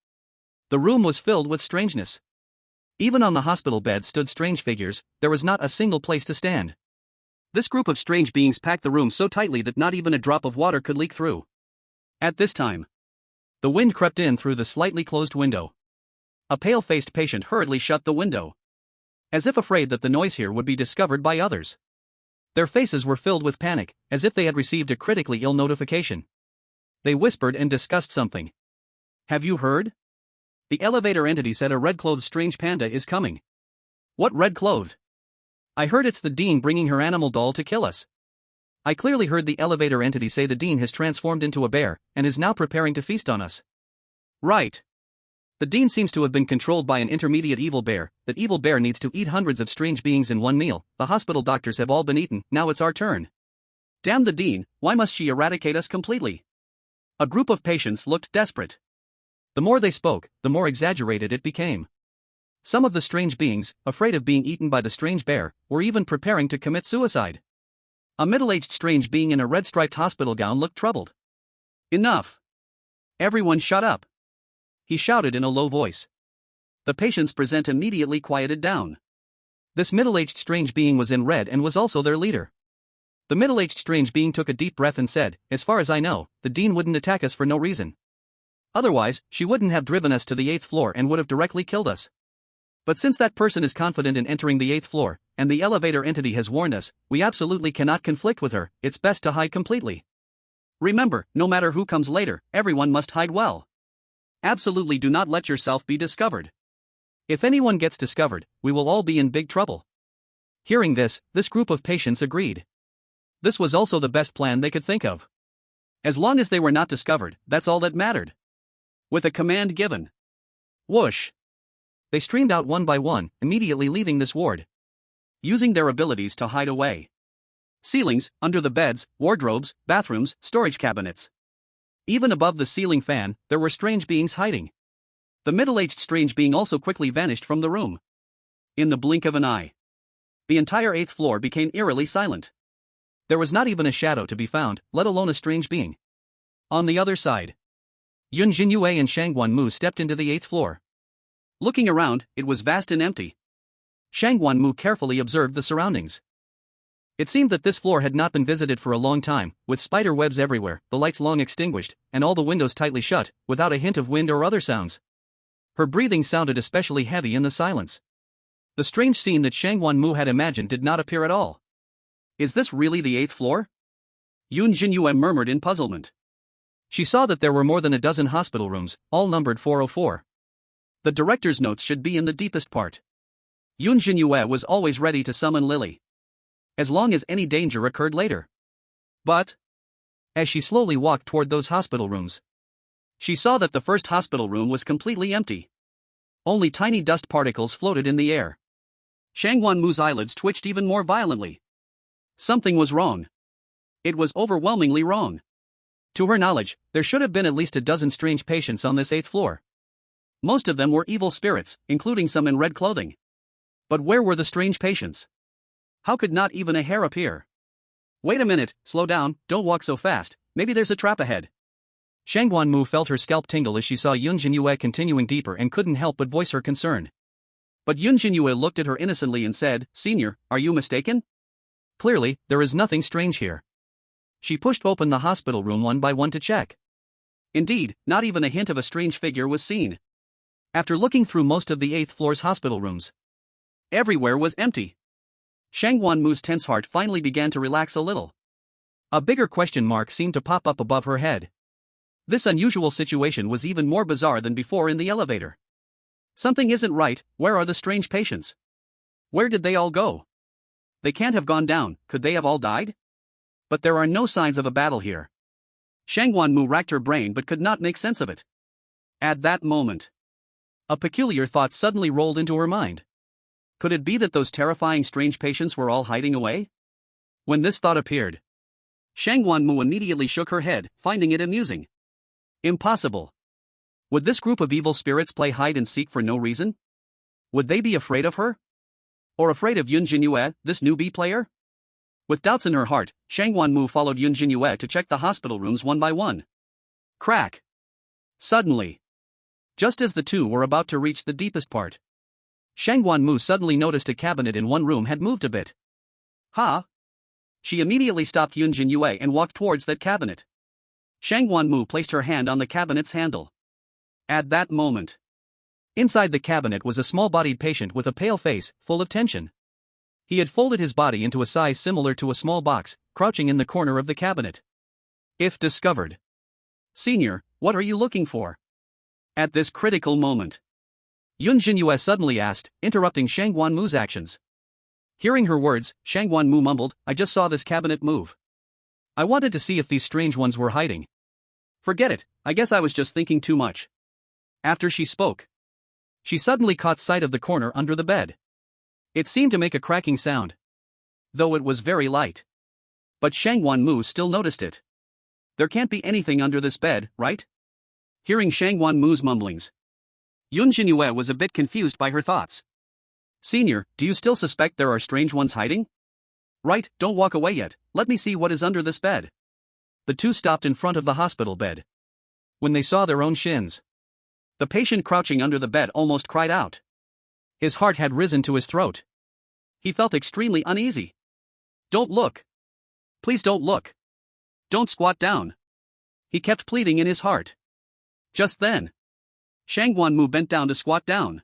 The room was filled with strangeness. Even on the hospital bed stood strange figures, there was not a single place to stand. This group of strange beings packed the room so tightly that not even a drop of water could leak through. At this time, the wind crept in through the slightly closed window. A pale-faced patient hurriedly shut the window, as if afraid that the noise here would be discovered by others. Their faces were filled with panic, as if they had received a critically ill notification. They whispered and discussed something. Have you heard? The elevator entity said a red-clothed strange panda is coming. What red-clothed? I heard it's the dean bringing her animal doll to kill us. I clearly heard the elevator entity say the dean has transformed into a bear, and is now preparing to feast on us. Right. The dean seems to have been controlled by an intermediate evil bear. That evil bear needs to eat hundreds of strange beings in one meal. The hospital doctors have all been eaten, now it's our turn. Damn the dean, why must she eradicate us completely? A group of patients looked desperate. The more they spoke, the more exaggerated it became. Some of the strange beings, afraid of being eaten by the strange bear, were even preparing to commit suicide. A middle-aged strange being in a red-striped hospital gown looked troubled. Enough. Everyone shut up. He shouted in a low voice. The patients present immediately quieted down. This middle-aged strange being was in red and was also their leader. The middle-aged strange being took a deep breath and said, as far as I know, the dean wouldn't attack us for no reason. Otherwise, she wouldn't have driven us to the 8th floor and would have directly killed us. But since that person is confident in entering the 8th floor, and the elevator entity has warned us, we absolutely cannot conflict with her, it's best to hide completely. Remember, no matter who comes later, everyone must hide well. Absolutely do not let yourself be discovered. If anyone gets discovered, we will all be in big trouble. Hearing this group of patients agreed. This was also the best plan they could think of. As long as they were not discovered, that's all that mattered. With a command given, whoosh! They streamed out one by one, immediately leaving this ward. Using their abilities to hide away. Ceilings, under the beds, wardrobes, bathrooms, storage cabinets. Even above the ceiling fan, there were strange beings hiding. The middle-aged strange being also quickly vanished from the room. In the blink of an eye, the entire 8th floor became eerily silent. There was not even a shadow to be found, let alone a strange being. On the other side, Yun Zhenyue and Shangguan Mu stepped into the 8th floor. Looking around, it was vast and empty. Shangguan Mu carefully observed the surroundings. It seemed that this floor had not been visited for a long time, with spider webs everywhere, the lights long extinguished, and all the windows tightly shut, without a hint of wind or other sounds. Her breathing sounded especially heavy in the silence. The strange scene that Shangguan Mu had imagined did not appear at all. Is this really the 8th floor? Yun Zhenyue murmured in puzzlement. She saw that there were more than a dozen hospital rooms, all numbered 404. The director's notes should be in the deepest part. Yun Zhenyue was always ready to summon Lily, as long as any danger occurred later. But, as she slowly walked toward those hospital rooms, she saw that the first hospital room was completely empty. Only tiny dust particles floated in the air. Shangguan Mu's eyelids twitched even more violently. Something was wrong. It was overwhelmingly wrong. To her knowledge, there should have been at least a dozen strange patients on this 8th floor. Most of them were evil spirits, including some in red clothing. But where were the strange patients? How could not even a hair appear? Wait a minute, slow down, don't walk so fast, maybe there's a trap ahead. Shangguan Mu felt her scalp tingle as she saw Yun Zhenyue continuing deeper and couldn't help but voice her concern. But Yun Zhenyue looked at her innocently and said, "Senior, are you mistaken? Clearly, there is nothing strange here." She pushed open the hospital room one by one to check. Indeed, not even a hint of a strange figure was seen. After looking through most of the 8th floor's hospital rooms, everywhere was empty. Shangguan Mu's tense heart finally began to relax a little. A bigger question mark seemed to pop up above her head. This unusual situation was even more bizarre than before in the elevator. Something isn't right. Where are the strange patients? Where did they all go? They can't have gone down, could they have all died? But there are no signs of a battle here. Shangguan Mu racked her brain but could not make sense of it. At that moment, a peculiar thought suddenly rolled into her mind. Could it be that those terrifying strange patients were all hiding away? When this thought appeared, Shangguan Mu immediately shook her head, finding it amusing. Impossible. Would this group of evil spirits play hide and seek for no reason? Would they be afraid of her? Or afraid of Yun Zhenyue, this newbie player? With doubts in her heart, Shangguan Mu followed Yun Zhenyue to check the hospital rooms one by one. Crack! Suddenly, just as the two were about to reach the deepest part, Shangguan Mu suddenly noticed a cabinet in one room had moved a bit. Huh? She immediately stopped Yun Zhenyue and walked towards that cabinet. Shangguan Mu placed her hand on the cabinet's handle. At that moment, inside the cabinet was a small-bodied patient with a pale face, full of tension. He had folded his body into a size similar to a small box, crouching in the corner of the cabinet. If discovered. Senior, what are you looking for? At this critical moment, Yun Zhenyue suddenly asked, interrupting Shangguan Mu's actions. Hearing her words, Shangguan Mu mumbled, I just saw this cabinet move. I wanted to see if these strange ones were hiding. Forget it, I guess I was just thinking too much. After she spoke, she suddenly caught sight of the corner under the bed. It seemed to make a cracking sound, though it was very light. But Shangguan Mu still noticed it. There can't be anything under this bed, right? Hearing Shangguan Mu's mumblings, Yun Zhenyue was a bit confused by her thoughts. Senior, do you still suspect there are strange ones hiding? Right, don't walk away yet, let me see what is under this bed. The two stopped in front of the hospital bed. When they saw their own shins, the patient crouching under the bed almost cried out. His heart had risen to his throat. He felt extremely uneasy. Don't look. Please don't look. Don't squat down. He kept pleading in his heart. Just then, Shangguan Mu bent down to squat down.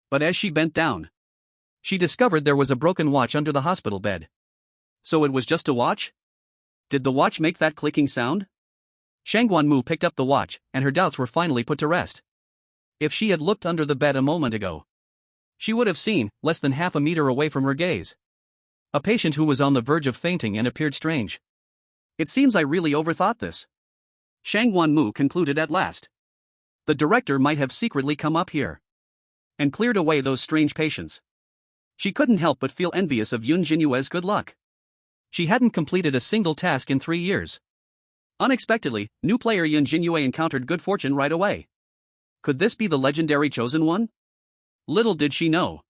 But as she bent down, she discovered there was a broken watch under the hospital bed. So it was just a watch? Did the watch make that clicking sound? Shangguan Mu picked up the watch, and her doubts were finally put to rest. If she had looked under the bed a moment ago, she would have seen, less than half a meter away from her gaze, A patient who was on the verge of fainting and appeared strange. It seems I really overthought this. Shang Wanmu concluded at last. The director might have secretly come up here and cleared away those strange patients. She couldn't help but feel envious of Yun Zhenyue's good luck. She hadn't completed a single task in 3 years. Unexpectedly, new player Yun Zhenyue encountered good fortune right away. Could this be the legendary chosen one? Little did she know.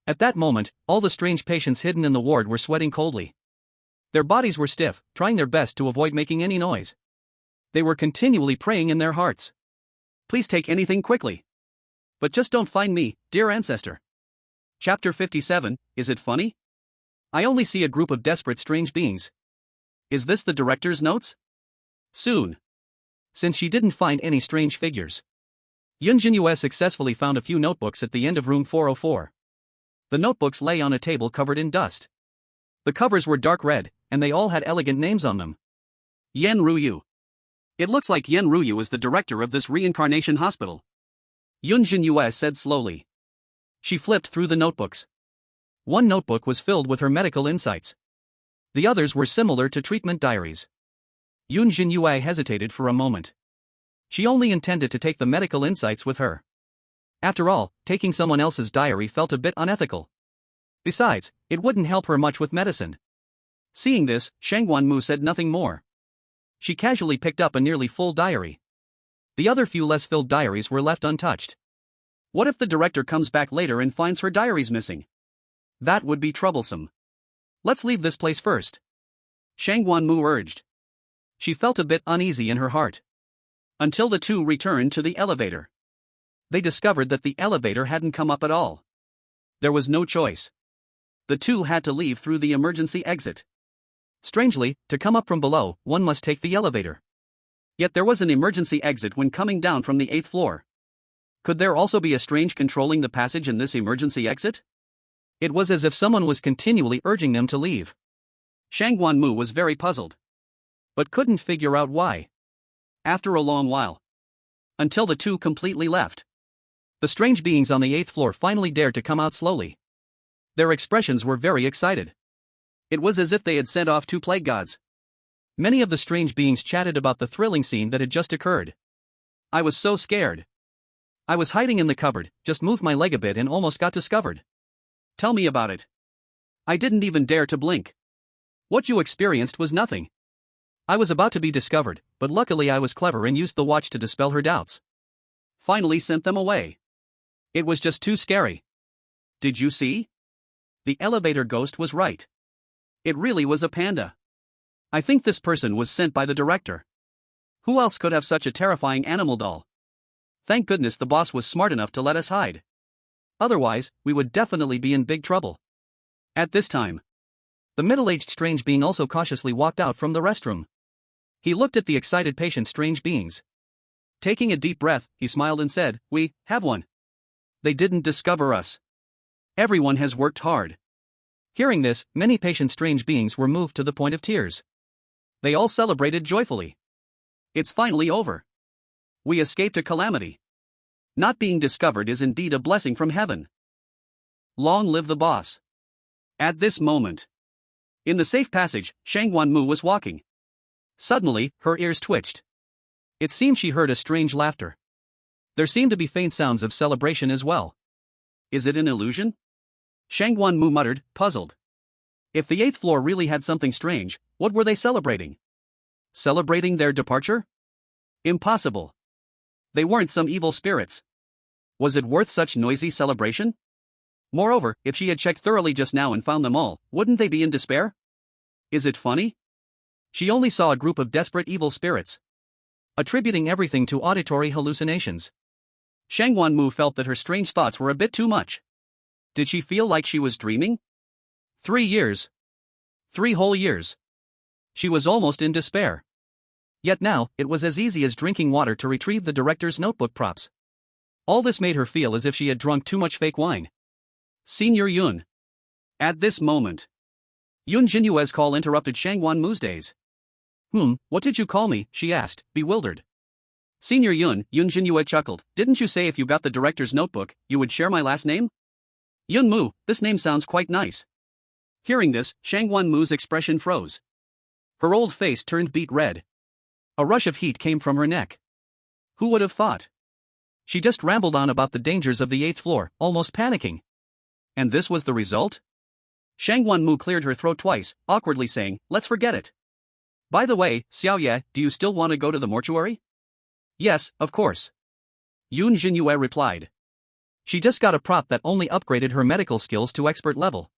At that moment, all the strange patients hidden in the ward were sweating coldly. Their bodies were stiff, trying their best to avoid making any noise. They were continually praying in their hearts. Please take anything quickly. But just don't find me, dear ancestor. Chapter 57, is it funny? I only see a group of desperate strange beings. Is this the director's notes? Soon. Since she didn't find any strange figures, Yun Zhenyue successfully found a few notebooks at the end of room 404. The notebooks lay on a table covered in dust. The covers were dark red, and they all had elegant names on them. Yen Ruyu. It looks like Yen Ruyu is the director of this reincarnation hospital. Yun Zhenyue said slowly. She flipped through the notebooks. One notebook was filled with her medical insights. The others were similar to treatment diaries. Yun Zhenyue hesitated for a moment. She only intended to take the medical insights with her. After all, taking someone else's diary felt a bit unethical. Besides, it wouldn't help her much with medicine. Seeing this, Shang Wanmu said nothing more. She casually picked up a nearly full diary. The other few less filled diaries were left untouched. What if the director comes back later and finds her diaries missing? That would be troublesome. Let's leave this place first. Shang Wanmu urged. She felt a bit uneasy in her heart. Until the two returned to the elevator. They discovered that the elevator hadn't come up at all. There was no choice. The two had to leave through the emergency exit. Strangely, to come up from below, one must take the elevator. Yet there was an emergency exit when coming down from the 8th floor. Could there also be a strange controlling the passage in this emergency exit? It was as if someone was continually urging them to leave. Shang Wanmu was very puzzled, but couldn't figure out why. After a long while. Until the two completely left. The strange beings on the 8th floor finally dared to come out slowly. Their expressions were very excited. It was as if they had sent off 2 plague gods. Many of the strange beings chatted about the thrilling scene that had just occurred. I was so scared. I was hiding in the cupboard, just moved my leg a bit and almost got discovered. Tell me about it. I didn't even dare to blink. What you experienced was nothing. I was about to be discovered, but luckily I was clever and used the watch to dispel her doubts. Finally sent them away. It was just too scary. Did you see? The elevator ghost was right. It really was a panda. I think this person was sent by the director. Who else could have such a terrifying animal doll? Thank goodness the boss was smart enough to let us hide. Otherwise, we would definitely be in big trouble. At this time, the middle-aged strange being also cautiously walked out from the restroom. He looked at the excited patient strange beings. Taking a deep breath, he smiled and said, "We have one. They didn't discover us. Everyone has worked hard." Hearing this, many patient strange beings were moved to the point of tears. They all celebrated joyfully. It's finally over. We escaped a calamity. Not being discovered is indeed a blessing from heaven. Long live the boss. At this moment, in the safe passage, Shang Wanmu was walking. Suddenly, her ears twitched. It seemed she heard a strange laughter. There seemed to be faint sounds of celebration as well. Is it an illusion? Shang Wanmu muttered, puzzled. If the 8th floor really had something strange, what were they celebrating? Celebrating their departure? Impossible. They weren't some evil spirits. Was it worth such noisy celebration? Moreover, if she had checked thoroughly just now and found them all, wouldn't they be in despair? Is it funny? She only saw a group of desperate evil spirits, attributing everything to auditory hallucinations. Shang Wanmu felt that her strange thoughts were a bit too much. Did she feel like she was dreaming? 3 years. 3 whole years. She was almost in despair. Yet now, it was as easy as drinking water to retrieve the director's notebook props. All this made her feel as if she had drunk too much fake wine. Senior Yun. At this moment, Yun Zhenyue's call interrupted Shang Wanmu's days. What did you call me? She asked, bewildered. Senior Yun, Yun Zhenyue chuckled. Didn't you say if you got the director's notebook, you would share my last name? Yun Mu, this name sounds quite nice. Hearing this, Shang Wanmu's expression froze. Her old face turned beet red. A rush of heat came from her neck. Who would have thought? She just rambled on about the dangers of the 8th floor, almost panicking. And this was the result? Shang Wanmu cleared her throat twice, awkwardly saying, "Let's forget it." "By the way, Xiaoye, do you still want to go to the mortuary?" "Yes, of course." Yun Zhenyue replied. She just got a prop that only upgraded her medical skills to expert level.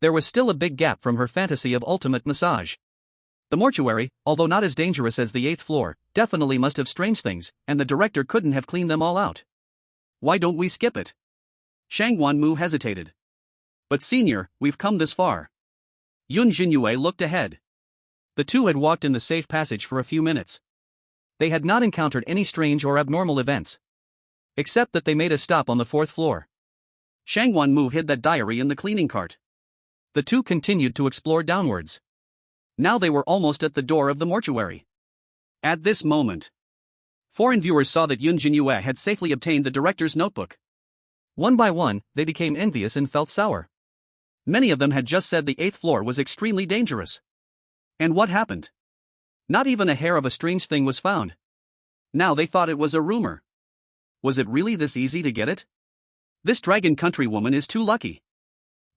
There was still a big gap from her fantasy of ultimate massage. The mortuary, although not as dangerous as the 8th floor, definitely must have strange things, and the director couldn't have cleaned them all out. "Why don't we skip it?" Shang Wanmu hesitated. "But senior, we've come this far." Yun Zhenyue looked ahead. The two had walked in the safe passage for a few minutes. They had not encountered any strange or abnormal events. Except that they made a stop on the 4th floor. Shang Wanmu hid that diary in the cleaning cart. The two continued to explore downwards. Now they were almost at the door of the mortuary. At this moment, foreign viewers saw that Yun Zhenyue had safely obtained the director's notebook. One by one, they became envious and felt sour. Many of them had just said the 8th floor was extremely dangerous. And what happened? Not even a hair of a strange thing was found. Now they thought it was a rumor. Was it really this easy to get it? This dragon country woman is too lucky.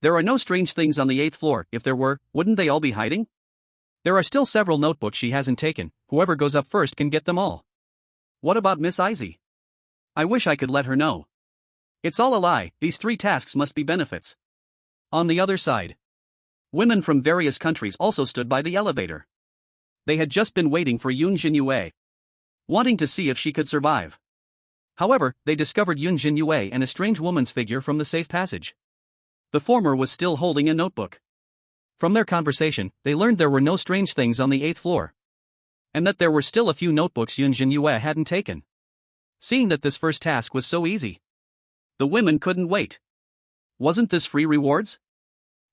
There are no strange things on the 8th floor. If there were, wouldn't they all be hiding? There are still several notebooks she hasn't taken. Whoever goes up first can get them all. What about Miss Izzy? I wish I could let her know. It's all a lie. These 3 tasks must be benefits. On the other side, women from various countries also stood by the elevator. They had just been waiting for Yun Zhenyue, wanting to see if she could survive. However, they discovered Yun Zhenyue and a strange woman's figure from the safe passage. The former was still holding a notebook. From their conversation, they learned there were no strange things on the 8th floor. And that there were still a few notebooks Yun Zhenyue hadn't taken. Seeing that this first task was so easy, the women couldn't wait. Wasn't this free rewards?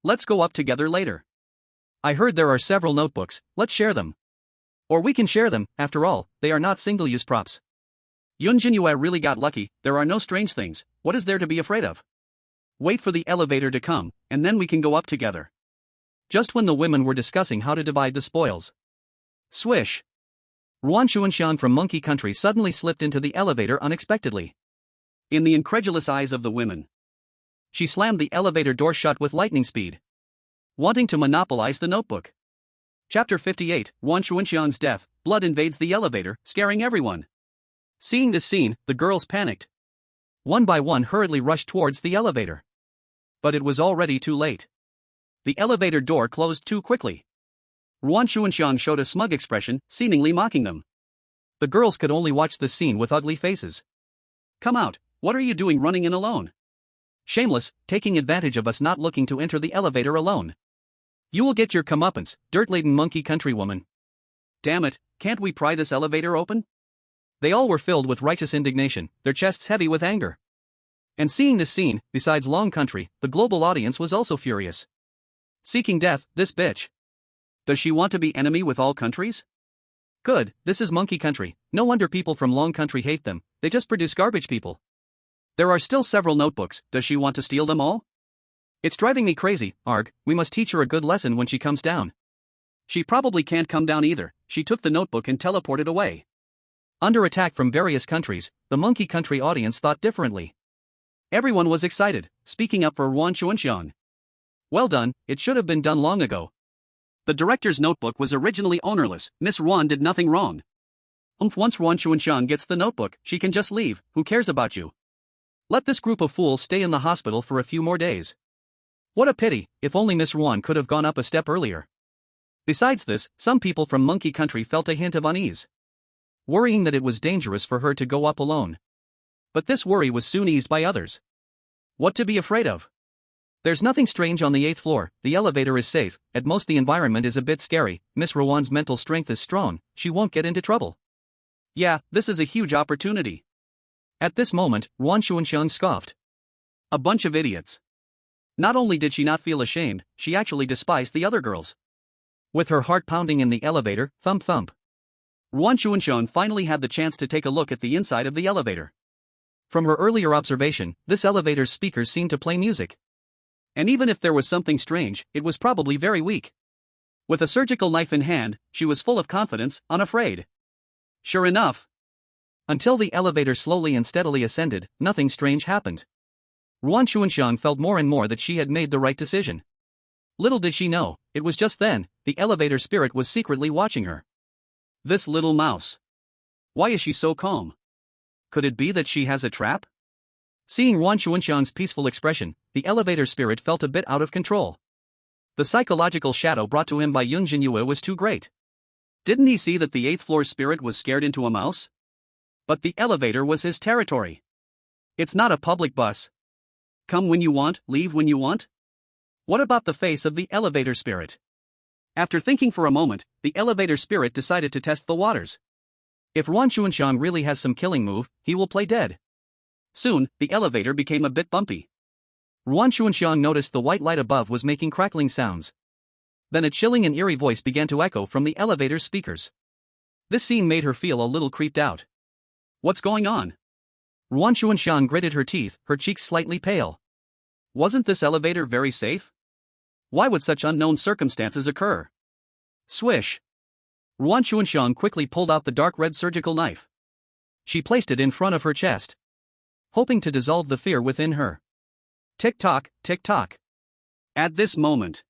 Let's go up together later. I heard there are several notebooks, let's share them. Or we can share them, after all, they are not single-use props. Yun Zhenyue really got lucky. There are no strange things. What is there to be afraid of? Wait for the elevator to come, and then we can go up together. Just when the women were discussing how to divide the spoils. Swish! Ruan Xuanxian from Monkey Country suddenly slipped into the elevator unexpectedly. In the incredulous eyes of the women, she slammed the elevator door shut with lightning speed, wanting to monopolize the notebook. Chapter 58, Ruan Xuanxian's death. Blood invades the elevator, scaring everyone. Seeing this scene, the girls panicked. One by one hurriedly rushed towards the elevator. But it was already too late. The elevator door closed too quickly. Ruan Xuanxian showed a smug expression, seemingly mocking them. The girls could only watch the scene with ugly faces. "Come out, what are you doing running in alone? Shameless, taking advantage of us not looking to enter the elevator alone. You will get your comeuppance, dirt-laden monkey country woman. Damn it, can't we pry this elevator open?" They all were filled with righteous indignation, their chests heavy with anger. And seeing this scene, besides Long Country, the global audience was also furious. Seeking death, this bitch. Does she want to be enemy with all countries? Good, this is Monkey Country. No wonder people from Long Country hate them, they just produce garbage people. There are still several notebooks, does she want to steal them all? It's driving me crazy, arg, we must teach her a good lesson when she comes down. She probably can't come down either, she took the notebook and teleported away. Under attack from various countries, the Monkey Country audience thought differently. Everyone was excited, speaking up for Ruan Xuanxian. Well done, it should have been done long ago. The director's notebook was originally ownerless, Miss Ruan did nothing wrong. Once Ruan Xuanxian gets the notebook, she can just leave, who cares about you? Let this group of fools stay in the hospital for a few more days. What a pity, if only Miss Ruan could have gone up a step earlier. Besides this, some people from Monkey Country felt a hint of unease, worrying that it was dangerous for her to go up alone. But this worry was soon eased by others. What to be afraid of? There's nothing strange on the 8th floor, the elevator is safe, at most the environment is a bit scary, Miss Ruan's mental strength is strong, she won't get into trouble. Yeah, this is a huge opportunity. At this moment, Ruan Xuanxian scoffed. A bunch of idiots. Not only did she not feel ashamed, she actually despised the other girls. With her heart pounding in the elevator, thump thump. Ruan Xuanxian finally had the chance to take a look at the inside of the elevator. From her earlier observation, this elevator's speakers seemed to play music. And even if there was something strange, it was probably very weak. With a surgical knife in hand, she was full of confidence, unafraid. Sure enough. Until the elevator slowly and steadily ascended, nothing strange happened. Ruan Xuanxiang felt more and more that she had made the right decision. Little did she know, it was just then, the elevator spirit was secretly watching her. This little mouse. Why is she so calm? Could it be that she has a trap? Seeing Ruan Xuanxiang's peaceful expression, the elevator spirit felt a bit out of control. The psychological shadow brought to him by Yun Zhenyue was too great. Didn't he see that the 8th floor spirit was scared into a mouse? But the elevator was his territory. It's not a public bus. Come when you want, leave when you want? What about the face of the elevator spirit? After thinking for a moment, the elevator spirit decided to test the waters. If Ruan Xuanxiang really has some killing move, he will play dead. Soon, the elevator became a bit bumpy. Ruan Xuanxiang noticed the white light above was making crackling sounds. Then a chilling and eerie voice began to echo from the elevator's speakers. This scene made her feel a little creeped out. What's going on? Ruan Xuanxiang gritted her teeth, her cheeks slightly pale. Wasn't this elevator very safe? Why would such unknown circumstances occur? Swish. Ruan Xuanxiang quickly pulled out the dark red surgical knife. She placed it in front of her chest, hoping to dissolve the fear within her. Tick-tock, tick-tock. At this moment,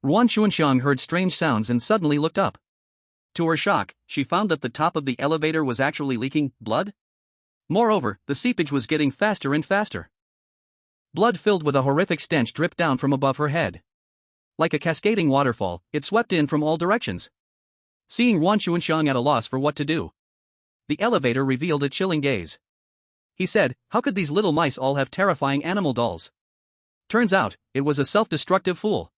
Ruan Xuanxiang heard strange sounds and suddenly looked up. To her shock, she found that the top of the elevator was actually leaking blood. Moreover, the seepage was getting faster and faster. Blood filled with a horrific stench dripped down from above her head. Like a cascading waterfall, it swept in from all directions. Seeing Ruan Xuanxiang at a loss for what to do, the elevator revealed a chilling gaze. He said, "How could these little mice all have terrifying animal dolls?" Turns out, it was a self-destructive fool.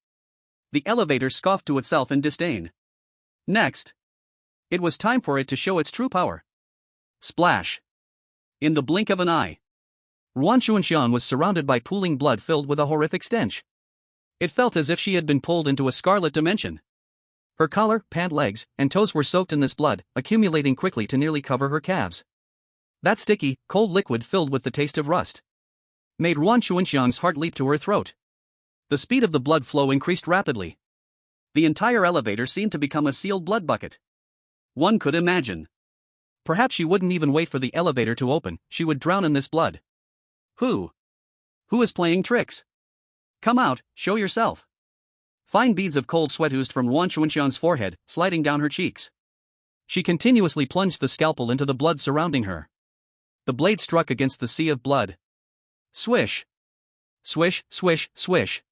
The elevator scoffed to itself in disdain. Next, it was time for it to show its true power. Splash! In the blink of an eye, Ruan Xuanxiang was surrounded by pooling blood filled with a horrific stench. It felt as if she had been pulled into a scarlet dimension. Her collar, pant legs, and toes were soaked in this blood, accumulating quickly to nearly cover her calves. That sticky, cold liquid filled with the taste of rust made Ruan Xuanxiang's heart leap to her throat. The speed of the blood flow increased rapidly. The entire elevator seemed to become a sealed blood bucket. One could imagine. Perhaps she wouldn't even wait for the elevator to open, she would drown in this blood. Who? Who is playing tricks? Come out, show yourself. Fine beads of cold sweat oozed from Ruan Xuanxiang's forehead, sliding down her cheeks. She continuously plunged the scalpel into the blood surrounding her. The blade struck against the sea of blood. Swish! Swish, swish, swish.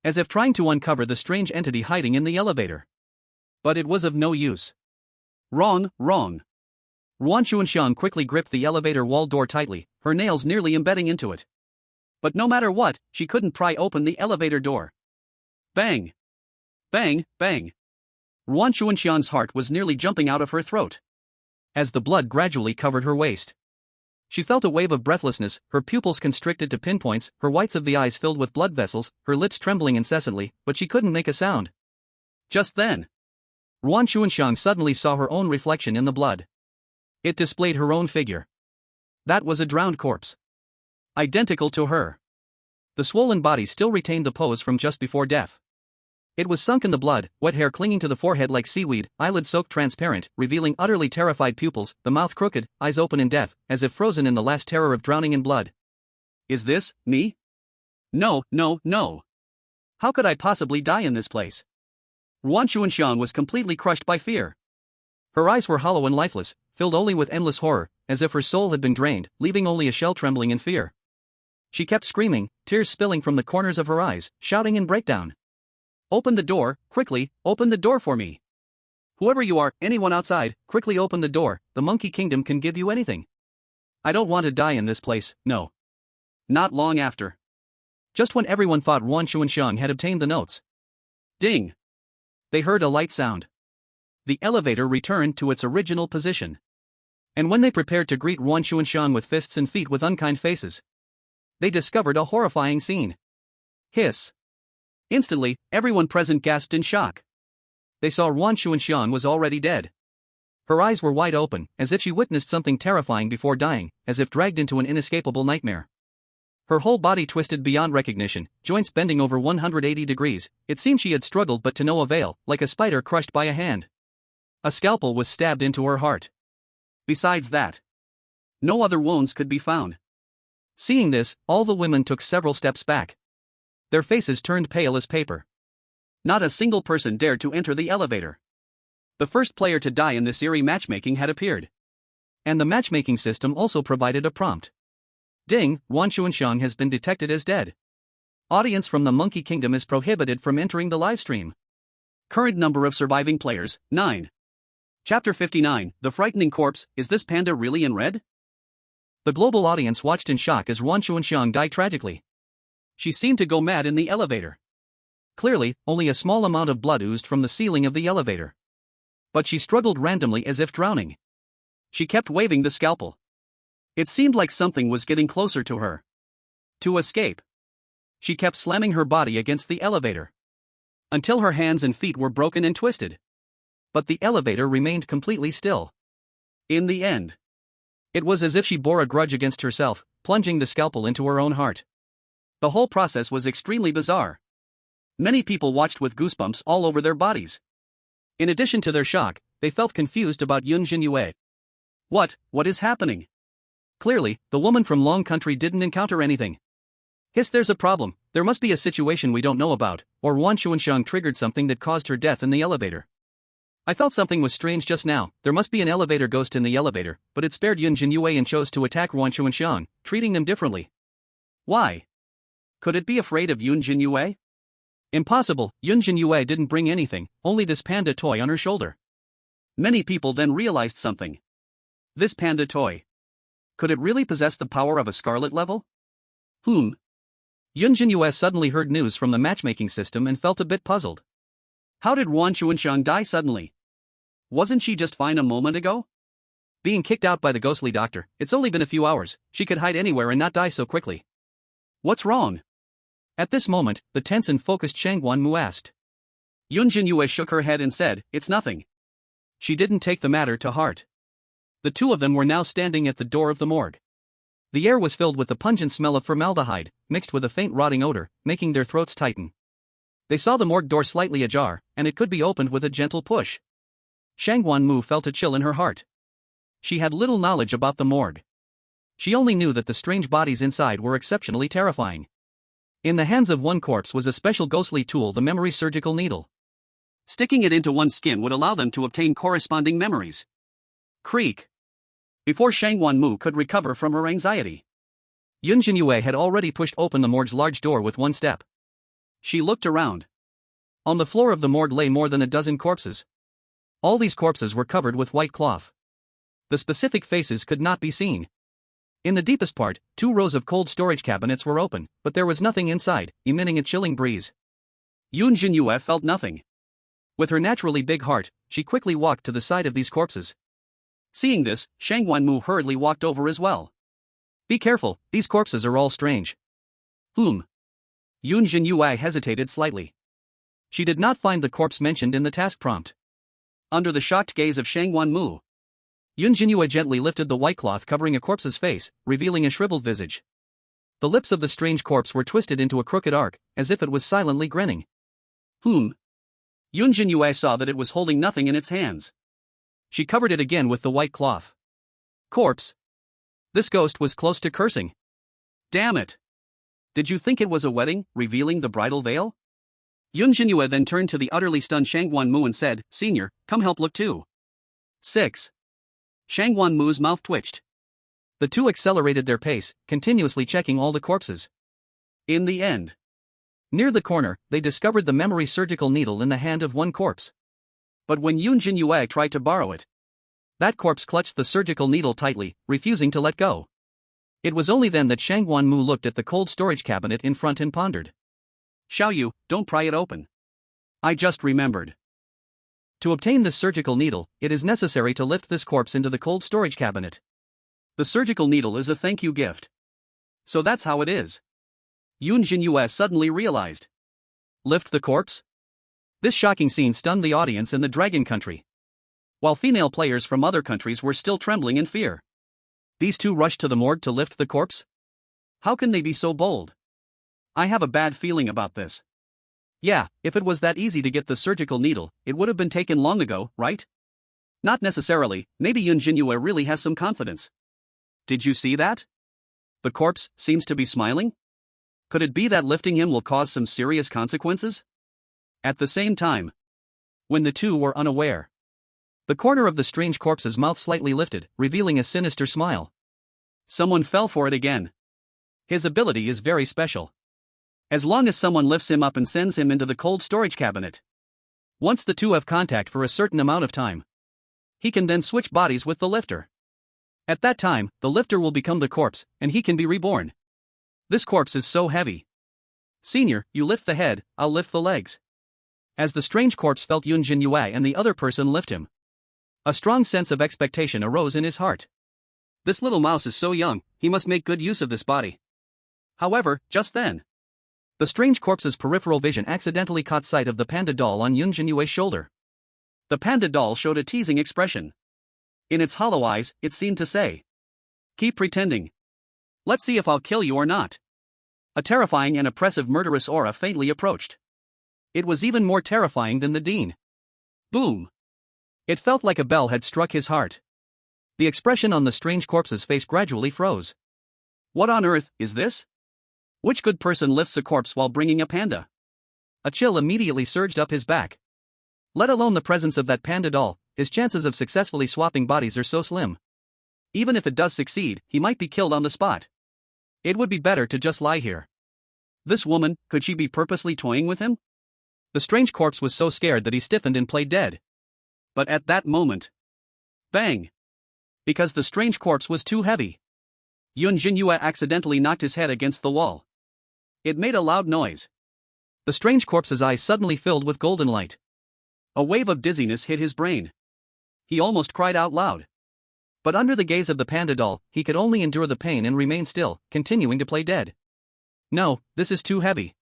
As if trying to uncover the strange entity hiding in the elevator. But it was of no use. Wrong, wrong. Ruan Xuanxiang quickly gripped the elevator wall door tightly, her nails nearly embedding into it. But no matter what, she couldn't pry open the elevator door. Bang! Bang, bang! Ruan Xuanxiang's heart was nearly jumping out of her throat. As the blood gradually covered her waist, she felt a wave of breathlessness, her pupils constricted to pinpoints, her whites of the eyes filled with blood vessels, her lips trembling incessantly, but she couldn't make a sound. Just then, Ruan Xuanxiang suddenly saw her own reflection in the blood. It displayed her own figure. That was a drowned corpse. Identical to her. The swollen body still retained the pose from just before death. It was sunk in the blood, wet hair clinging to the forehead like seaweed, eyelids soaked transparent, revealing utterly terrified pupils, the mouth crooked, eyes open in death, as if frozen in the last terror of drowning in blood. Is this me? No, no, no. How could I possibly die in this place? Ruan Xuanxiang was completely crushed by fear. Her eyes were hollow and lifeless, filled only with endless horror, as if her soul had been drained, leaving only a shell trembling in fear. She kept screaming, tears spilling from the corners of her eyes, shouting in breakdown. Open the door, quickly, open the door for me. Whoever you are, anyone outside, quickly open the door, the Monkey Kingdom can give you anything. I don't want to die in this place, no. Not long after. Just when everyone thought Ruan Xuanxiang had obtained the notes. Ding! They heard a light sound. The elevator returned to its original position. And when they prepared to greet Ruan Xuanxiang with fists and feet with unkind faces, they discovered a horrifying scene. Hiss! Instantly, everyone present gasped in shock. They saw Ruan Xuanxiang was already dead. Her eyes were wide open, as if she witnessed something terrifying before dying, as if dragged into an inescapable nightmare. Her whole body twisted beyond recognition, joints bending over 180 degrees. It seemed she had struggled but to no avail, like a spider crushed by a hand. A scalpel was stabbed into her heart. Besides that, no other wounds could be found. Seeing this, all the women took several steps back. Their faces turned pale as paper. Not a single person dared to enter the elevator. The first player to die in this eerie matchmaking had appeared. And the matchmaking system also provided a prompt. Ding, Wan Xuanxiang has been detected as dead. Audience from the Monkey Kingdom is prohibited from entering the livestream. Current number of surviving players, 9. Chapter 59, The Frightening Corpse, Is This Panda Really in Red? The global audience watched in shock as Wan Xuanxiang died tragically. She seemed to go mad in the elevator. Clearly, only a small amount of blood oozed from the ceiling of the elevator. But she struggled randomly as if drowning. She kept waving the scalpel. It seemed like something was getting closer to her. To escape. She kept slamming her body against the elevator. Until her hands and feet were broken and twisted. But the elevator remained completely still. In the end, it was as if she bore a grudge against herself, plunging the scalpel into her own heart. The whole process was extremely bizarre. Many people watched with goosebumps all over their bodies. In addition to their shock, they felt confused about Yun Zhenyue. What is happening? Clearly, the woman from Long Country didn't encounter anything. There's a problem. There must be a situation we don't know about, or Wan Xuanxiang triggered something that caused her death in the elevator. I felt something was strange just now. There must be an elevator ghost in the elevator, but it spared Yun Zhenyue and chose to attack Wan Xuanxiang, treating them differently. Why? Could it be afraid of Yun Zhenyue? Impossible, Yun Zhenyue didn't bring anything, only this panda toy on her shoulder. Many people then realized something. This panda toy. Could it really possess the power of a Scarlet level? Yun Zhenyue suddenly heard news from the matchmaking system and felt a bit puzzled. How did Wan Xuanxiang die suddenly? Wasn't she just fine a moment ago? Being kicked out by the ghostly doctor, it's only been a few hours, she could hide anywhere and not die so quickly. What's wrong? At this moment, the tense and focused Shangguan Mu asked. Yun Zhenyue shook her head and said, it's nothing. She didn't take the matter to heart. The two of them were now standing at the door of the morgue. The air was filled with the pungent smell of formaldehyde, mixed with a faint rotting odor, making their throats tighten. They saw the morgue door slightly ajar, and it could be opened with a gentle push. Shangguan Mu felt a chill in her heart. She had little knowledge about the morgue. She only knew that the strange bodies inside were exceptionally terrifying. In the hands of one corpse was a special ghostly tool, the memory surgical needle. Sticking it into one's skin would allow them to obtain corresponding memories. Creak. Before Shangguan Mu could recover from her anxiety, Yun Zhenyue had already pushed open the morgue's large door with one step. She looked around. On the floor of the morgue lay more than a dozen corpses. All these corpses were covered with white cloth. The specific faces could not be seen. In the deepest part, 2 rows of cold storage cabinets were open, but there was nothing inside, emitting a chilling breeze. Yun Zhenyue felt nothing. With her naturally big heart, she quickly walked to the side of these corpses. Seeing this, Shangguan Mu hurriedly walked over as well. Be careful, these corpses are all strange. Yun Zhenyue hesitated slightly. She did not find the corpse mentioned in the task prompt. Under the shocked gaze of Shangguan Mu, Yun Zhenyue gently lifted the white cloth covering a corpse's face, revealing a shriveled visage. The lips of the strange corpse were twisted into a crooked arc, as if it was silently grinning. Yun Zhenyue saw that it was holding nothing in its hands. She covered it again with the white cloth. Corpse. This ghost was close to cursing. Damn it. Did you think it was a wedding, revealing the bridal veil? Yun Zhenyue then turned to the utterly stunned Shangguan Mu and said, Senior, come help look too. 6. Shangguan Mu's mouth twitched. The two accelerated their pace, continuously checking all the corpses. In the end, near the corner, they discovered the memory surgical needle in the hand of one corpse. But when Yun Zhenyue tried to borrow it, that corpse clutched the surgical needle tightly, refusing to let go. It was only then that Shangguan Mu looked at the cold storage cabinet in front and pondered. Xiaoyu, don't pry it open. I just remembered. To obtain this surgical needle, it is necessary to lift this corpse into the cold storage cabinet. The surgical needle is a thank you gift. So that's how it is. Yun Zhenyue suddenly realized. Lift the corpse? This shocking scene stunned the audience in the Dragon Country. While female players from other countries were still trembling in fear. These two rushed to the morgue to lift the corpse? How can they be so bold? I have a bad feeling about this. Yeah, if it was that easy to get the surgical needle, it would have been taken long ago, right? Not necessarily, maybe Yun Zhenyue really has some confidence. Did you see that? The corpse seems to be smiling? Could it be that lifting him will cause some serious consequences? At the same time, when the two were unaware, the corner of the strange corpse's mouth slightly lifted, revealing a sinister smile. Someone fell for it again. His ability is very special. As long as someone lifts him up and sends him into the cold storage cabinet. Once the two have contact for a certain amount of time, he can then switch bodies with the lifter. At that time, the lifter will become the corpse, and he can be reborn. This corpse is so heavy. Senior, you lift the head, I'll lift the legs. As the strange corpse felt Yun Zhenyue and the other person lift him, a strong sense of expectation arose in his heart. This little mouse is so young, he must make good use of this body. However, just then, the strange corpse's peripheral vision accidentally caught sight of the panda doll on Yun Zhenyue's shoulder. The panda doll showed a teasing expression. In its hollow eyes, it seemed to say, "Keep pretending. Let's see if I'll kill you or not." A terrifying and oppressive murderous aura faintly approached. It was even more terrifying than the Dean. Boom! It felt like a bell had struck his heart. The expression on the strange corpse's face gradually froze. What on earth is this? Which good person lifts a corpse while bringing a panda? A chill immediately surged up his back. Let alone the presence of that panda doll, his chances of successfully swapping bodies are so slim. Even if it does succeed, he might be killed on the spot. It would be better to just lie here. This woman, could she be purposely toying with him? The strange corpse was so scared that he stiffened and played dead. But at that moment, bang! Because the strange corpse was too heavy, Yun Zhenyue accidentally knocked his head against the wall. It made a loud noise. The strange corpse's eyes suddenly filled with golden light. A wave of dizziness hit his brain. He almost cried out loud. But under the gaze of the panda doll, he could only endure the pain and remain still, continuing to play dead. No, this is too heavy.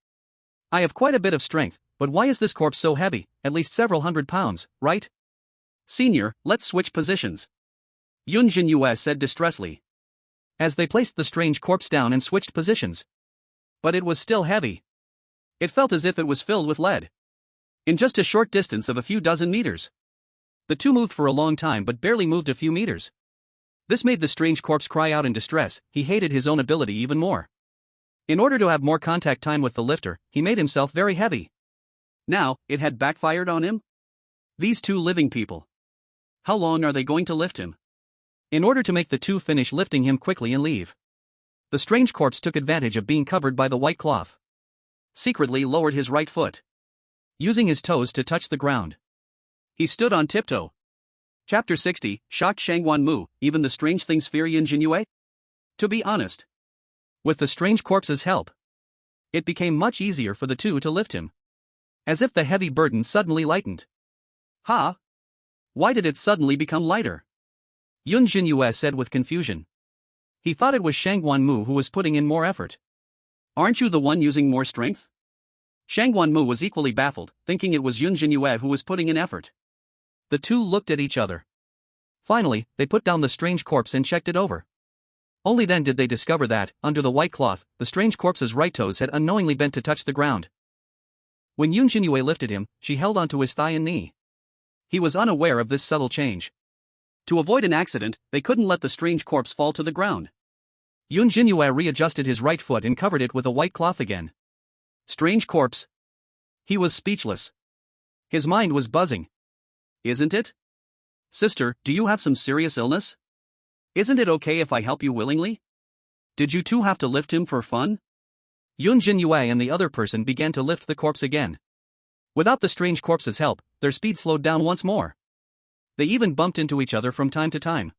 I have quite a bit of strength, but why is this corpse so heavy, at least several hundred pounds, right? Senior, let's switch positions. Yun Zhenyue said distressfully, as they placed the strange corpse down and switched positions. But it was still heavy. It felt as if it was filled with lead. In just a short distance of a few dozen meters. The two moved for a long time but barely moved a few meters. This made the strange corpse cry out in distress. He hated his own ability even more. In order to have more contact time with the lifter, he made himself very heavy. Now, it had backfired on him? These two living people. How long are they going to lift him? In order to make the two finish lifting him quickly and leave, the strange corpse took advantage of being covered by the white cloth. Secretly lowered his right foot, using his toes to touch the ground. He stood on tiptoe. Chapter 60, shocked Shangguan Mu, even the strange things fear Yun Zhenyue? To be honest, with the strange corpse's help, it became much easier for the two to lift him. As if the heavy burden suddenly lightened. Ha! Why did it suddenly become lighter? Yun Zhenyue said with confusion. He thought it was Shangguan Mu who was putting in more effort. Aren't you the one using more strength? Shangguan Mu was equally baffled, thinking it was Yun Zhenyue who was putting in effort. The two looked at each other. Finally, they put down the strange corpse and checked it over. Only then did they discover that, under the white cloth, the strange corpse's right toes had unknowingly bent to touch the ground. When Yun Zhenyue lifted him, she held onto his thigh and knee. He was unaware of this subtle change. To avoid an accident, they couldn't let the strange corpse fall to the ground. Yun Zhenyue readjusted his right foot and covered it with a white cloth again. Strange corpse. He was speechless. His mind was buzzing. Isn't it? Sister, do you have some serious illness? Isn't it okay if I help you willingly? Did you two have to lift him for fun? Yun Zhenyue and the other person began to lift the corpse again. Without the strange corpse's help, their speed slowed down once more. They even bumped into each other from time to time.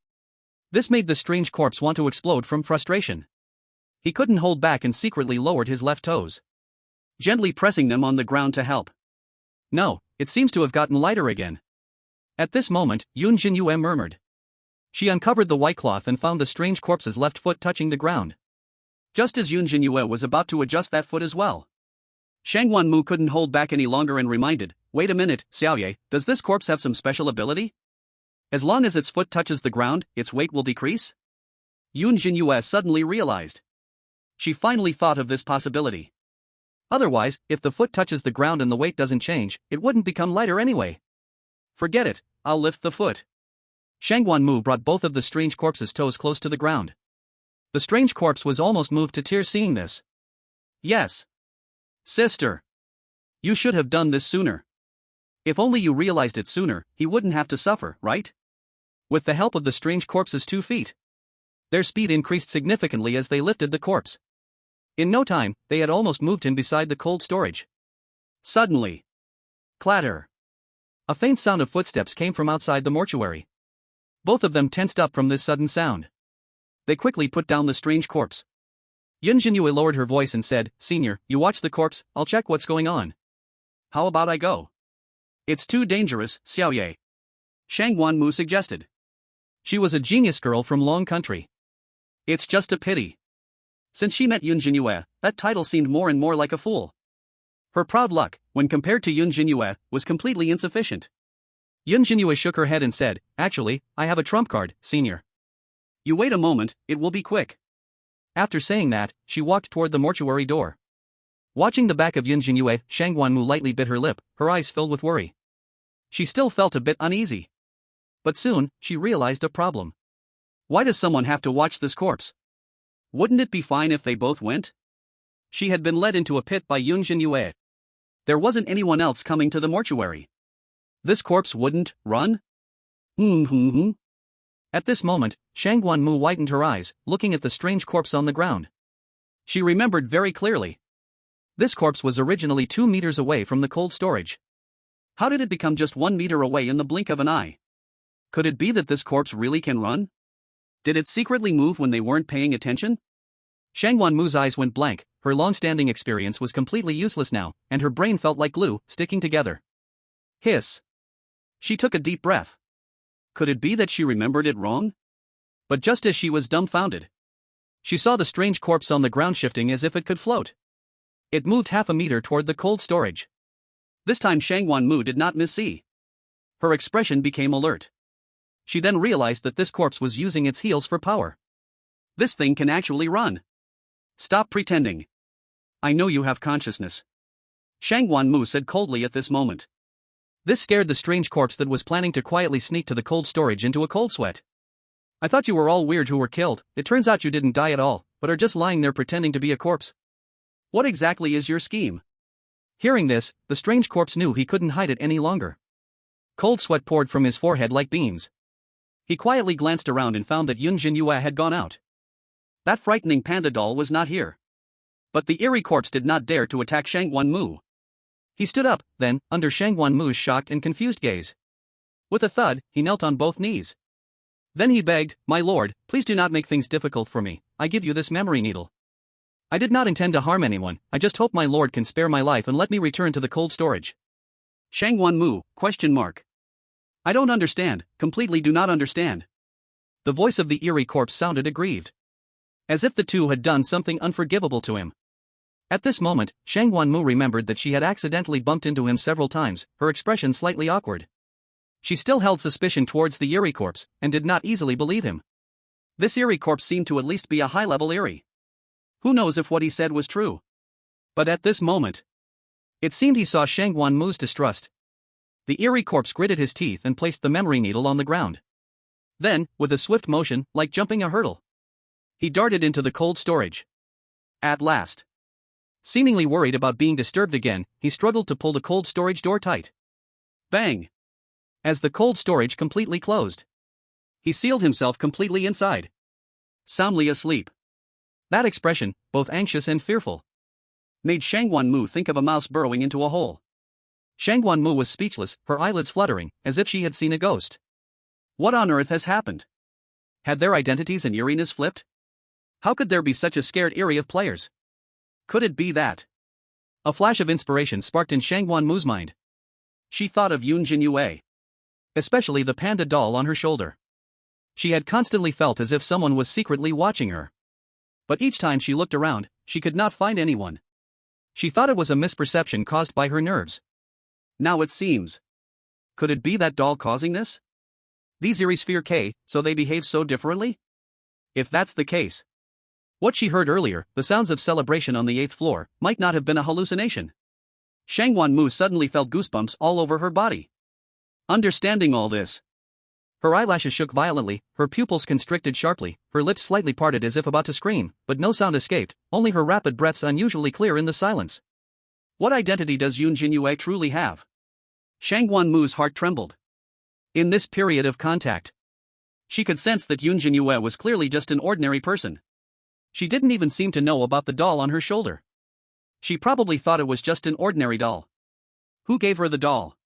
This made the strange corpse want to explode from frustration. He couldn't hold back and secretly lowered his left toes, gently pressing them on the ground to help. No, it seems to have gotten lighter again. At this moment, Yun Zhenyue murmured. She uncovered the white cloth and found the strange corpse's left foot touching the ground. Just as Yun Zhenyue was about to adjust that foot as well, Shangguan Mu couldn't hold back any longer and reminded, wait a minute, Xiaoye, does this corpse have some special ability? As long as its foot touches the ground, its weight will decrease? Yun Zhenyue suddenly realized. She finally thought of this possibility. Otherwise, if the foot touches the ground and the weight doesn't change, it wouldn't become lighter anyway. Forget it, I'll lift the foot. Shangguan brought both of the strange corpse's toes close to the ground. The strange corpse was almost moved to tears seeing this. Yes. Sister. You should have done this sooner. If only you realized it sooner, he wouldn't have to suffer, right? With the help of the strange corpse's 2 feet. Their speed increased significantly as they lifted the corpse. In no time, they had almost moved him beside the cold storage. Suddenly. Clatter. A faint sound of footsteps came from outside the mortuary. Both of them tensed up from this sudden sound. They quickly put down the strange corpse. Yun Zhenyue lowered her voice and said, "Senior, you watch the corpse, I'll check what's going on." How about I go? It's too dangerous, Xiaoye. Shangguan suggested. She was a genius girl from Long Country. It's just a pity. Since she met Yun Zhenyue, that title seemed more and more like a fool. Her proud luck, when compared to Yun Zhenyue, was completely insufficient. Yun Zhenyue shook her head and said, "Actually, I have a trump card, Senior." You wait a moment, it will be quick. After saying that, she walked toward the mortuary door. Watching the back of Yun Zhenyue, Shangguan lightly bit her lip, her eyes filled with worry. She still felt a bit uneasy. But soon, she realized a problem. Why does someone have to watch this corpse? Wouldn't it be fine if they both went? She had been led into a pit by Yun Zhenyue. There wasn't anyone else coming to the mortuary. This corpse wouldn't run? At this moment, Shangguan widened her eyes, looking at the strange corpse on the ground. She remembered very clearly. This corpse was originally 2 meters away from the cold storage. How did it become just 1 meter away in the blink of an eye? Could it be that this corpse really can run? Did it secretly move when they weren't paying attention? Shangguan eyes went blank, her long-standing experience was completely useless now, and her brain felt like glue, sticking together. Hiss. She took a deep breath. Could it be that she remembered it wrong? But just as she was dumbfounded, she saw the strange corpse on the ground shifting as if it could float. It moved half a meter toward the cold storage. This time Shangguan did not miss see. Her expression became alert. She then realized that this corpse was using its heels for power. This thing can actually run. Stop pretending. I know you have consciousness. Shangguan said coldly at this moment. This scared the strange corpse that was planning to quietly sneak to the cold storage into a cold sweat. "I thought you were all weird who were killed, it turns out you didn't die at all, but are just lying there pretending to be a corpse. What exactly is your scheme?" Hearing this, the strange corpse knew he couldn't hide it any longer. Cold sweat poured from his forehead like beans. He quietly glanced around and found that Yun Zhenyue had gone out. That frightening panda doll was not here. But the eerie corpse did not dare to attack Shangguan. He stood up, then, under Shangguan shocked and confused gaze. With a thud, he knelt on both knees. Then he begged, "My lord, please do not make things difficult for me, I give you this memory needle. I did not intend to harm anyone, I just hope my lord can spare my life and let me return to the cold storage." Shangguan question mark. I don't understand, completely do not understand. The voice of the eerie corpse sounded aggrieved. As if the two had done something unforgivable to him. At this moment, Shangguan remembered that she had accidentally bumped into him several times, her expression slightly awkward. She still held suspicion towards the eerie corpse, and did not easily believe him. This eerie corpse seemed to at least be a high-level eerie. Who knows if what he said was true? But at this moment, it seemed he saw Shangguan distrust. The eerie corpse gritted his teeth and placed the memory needle on the ground. Then, with a swift motion, like jumping a hurdle, he darted into the cold storage. At last. Seemingly worried about being disturbed again, he struggled to pull the cold storage door tight. Bang! As the cold storage completely closed, he sealed himself completely inside. Soundly asleep. That expression, both anxious and fearful, made Shangguan think of a mouse burrowing into a hole. Shangguan was speechless, her eyelids fluttering, as if she had seen a ghost. What on earth has happened? Had their identities and eeriness flipped? How could there be such a scared Eerie of players? Could it be that? A flash of inspiration sparked in Shangguan mind. She thought of Yun Zhenyue. Especially the panda doll on her shoulder. She had constantly felt as if someone was secretly watching her. But each time she looked around, she could not find anyone. She thought it was a misperception caused by her nerves. Now it seems. Could it be that doll causing this? These Eeries fear K, so they behave so differently? If that's the case, What she heard earlier, the sounds of celebration on the 8th floor, might not have been a hallucination. Shangwan Mu suddenly felt goosebumps all over her body. Understanding all this, her eyelashes shook violently, her pupils constricted sharply, her lips slightly parted as if about to scream, but no sound escaped, only her rapid breaths unusually clear in the silence. What identity does Yun Zhenyue truly have? Shangwan Mu's heart trembled. In this period of contact, she could sense that Yun Zhenyue was clearly just an ordinary person. She didn't even seem to know about the doll on her shoulder. She probably thought it was just an ordinary doll. Who gave her the doll?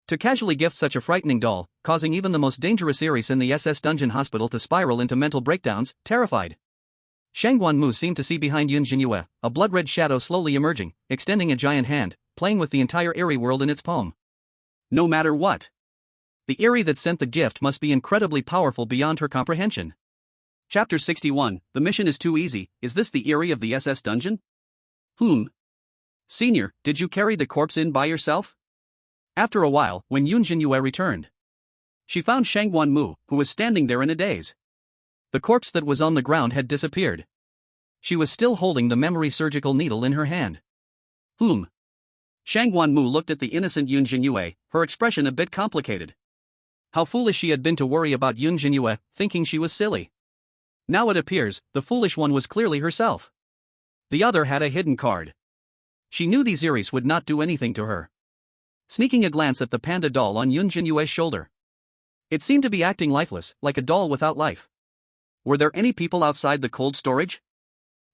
To casually gift such a frightening doll, causing even the most dangerous Eeries in the SS Dungeon Hospital to spiral into mental breakdowns, terrified. Shangwan Mu seemed to see behind Yun Zhenyue, a blood-red shadow slowly emerging, extending a giant hand, playing with the entire Eerie world in its palm. No matter what, the Eerie that sent the gift must be incredibly powerful beyond her comprehension. Chapter 61, The mission is too easy. Is this the Eerie of the SS Dungeon? Senior, did you carry the corpse in by yourself? After a while, when Yun Zhenyue returned, she found Shangwan Mu, who was standing there in a daze. The corpse that was on the ground had disappeared. She was still holding the memory surgical needle in her hand. Shangwan Mu looked at the innocent Yun Zhenyue, her expression a bit complicated. How foolish she had been to worry about Yun Zhenyue, thinking she was silly. Now it appears, the foolish one was clearly herself. The other had a hidden card. She knew these Eeries would not do anything to her. Sneaking a glance at the panda doll on Yun Zhenyue's shoulder. It seemed to be acting lifeless, like a doll without life. Were there any people outside the cold storage?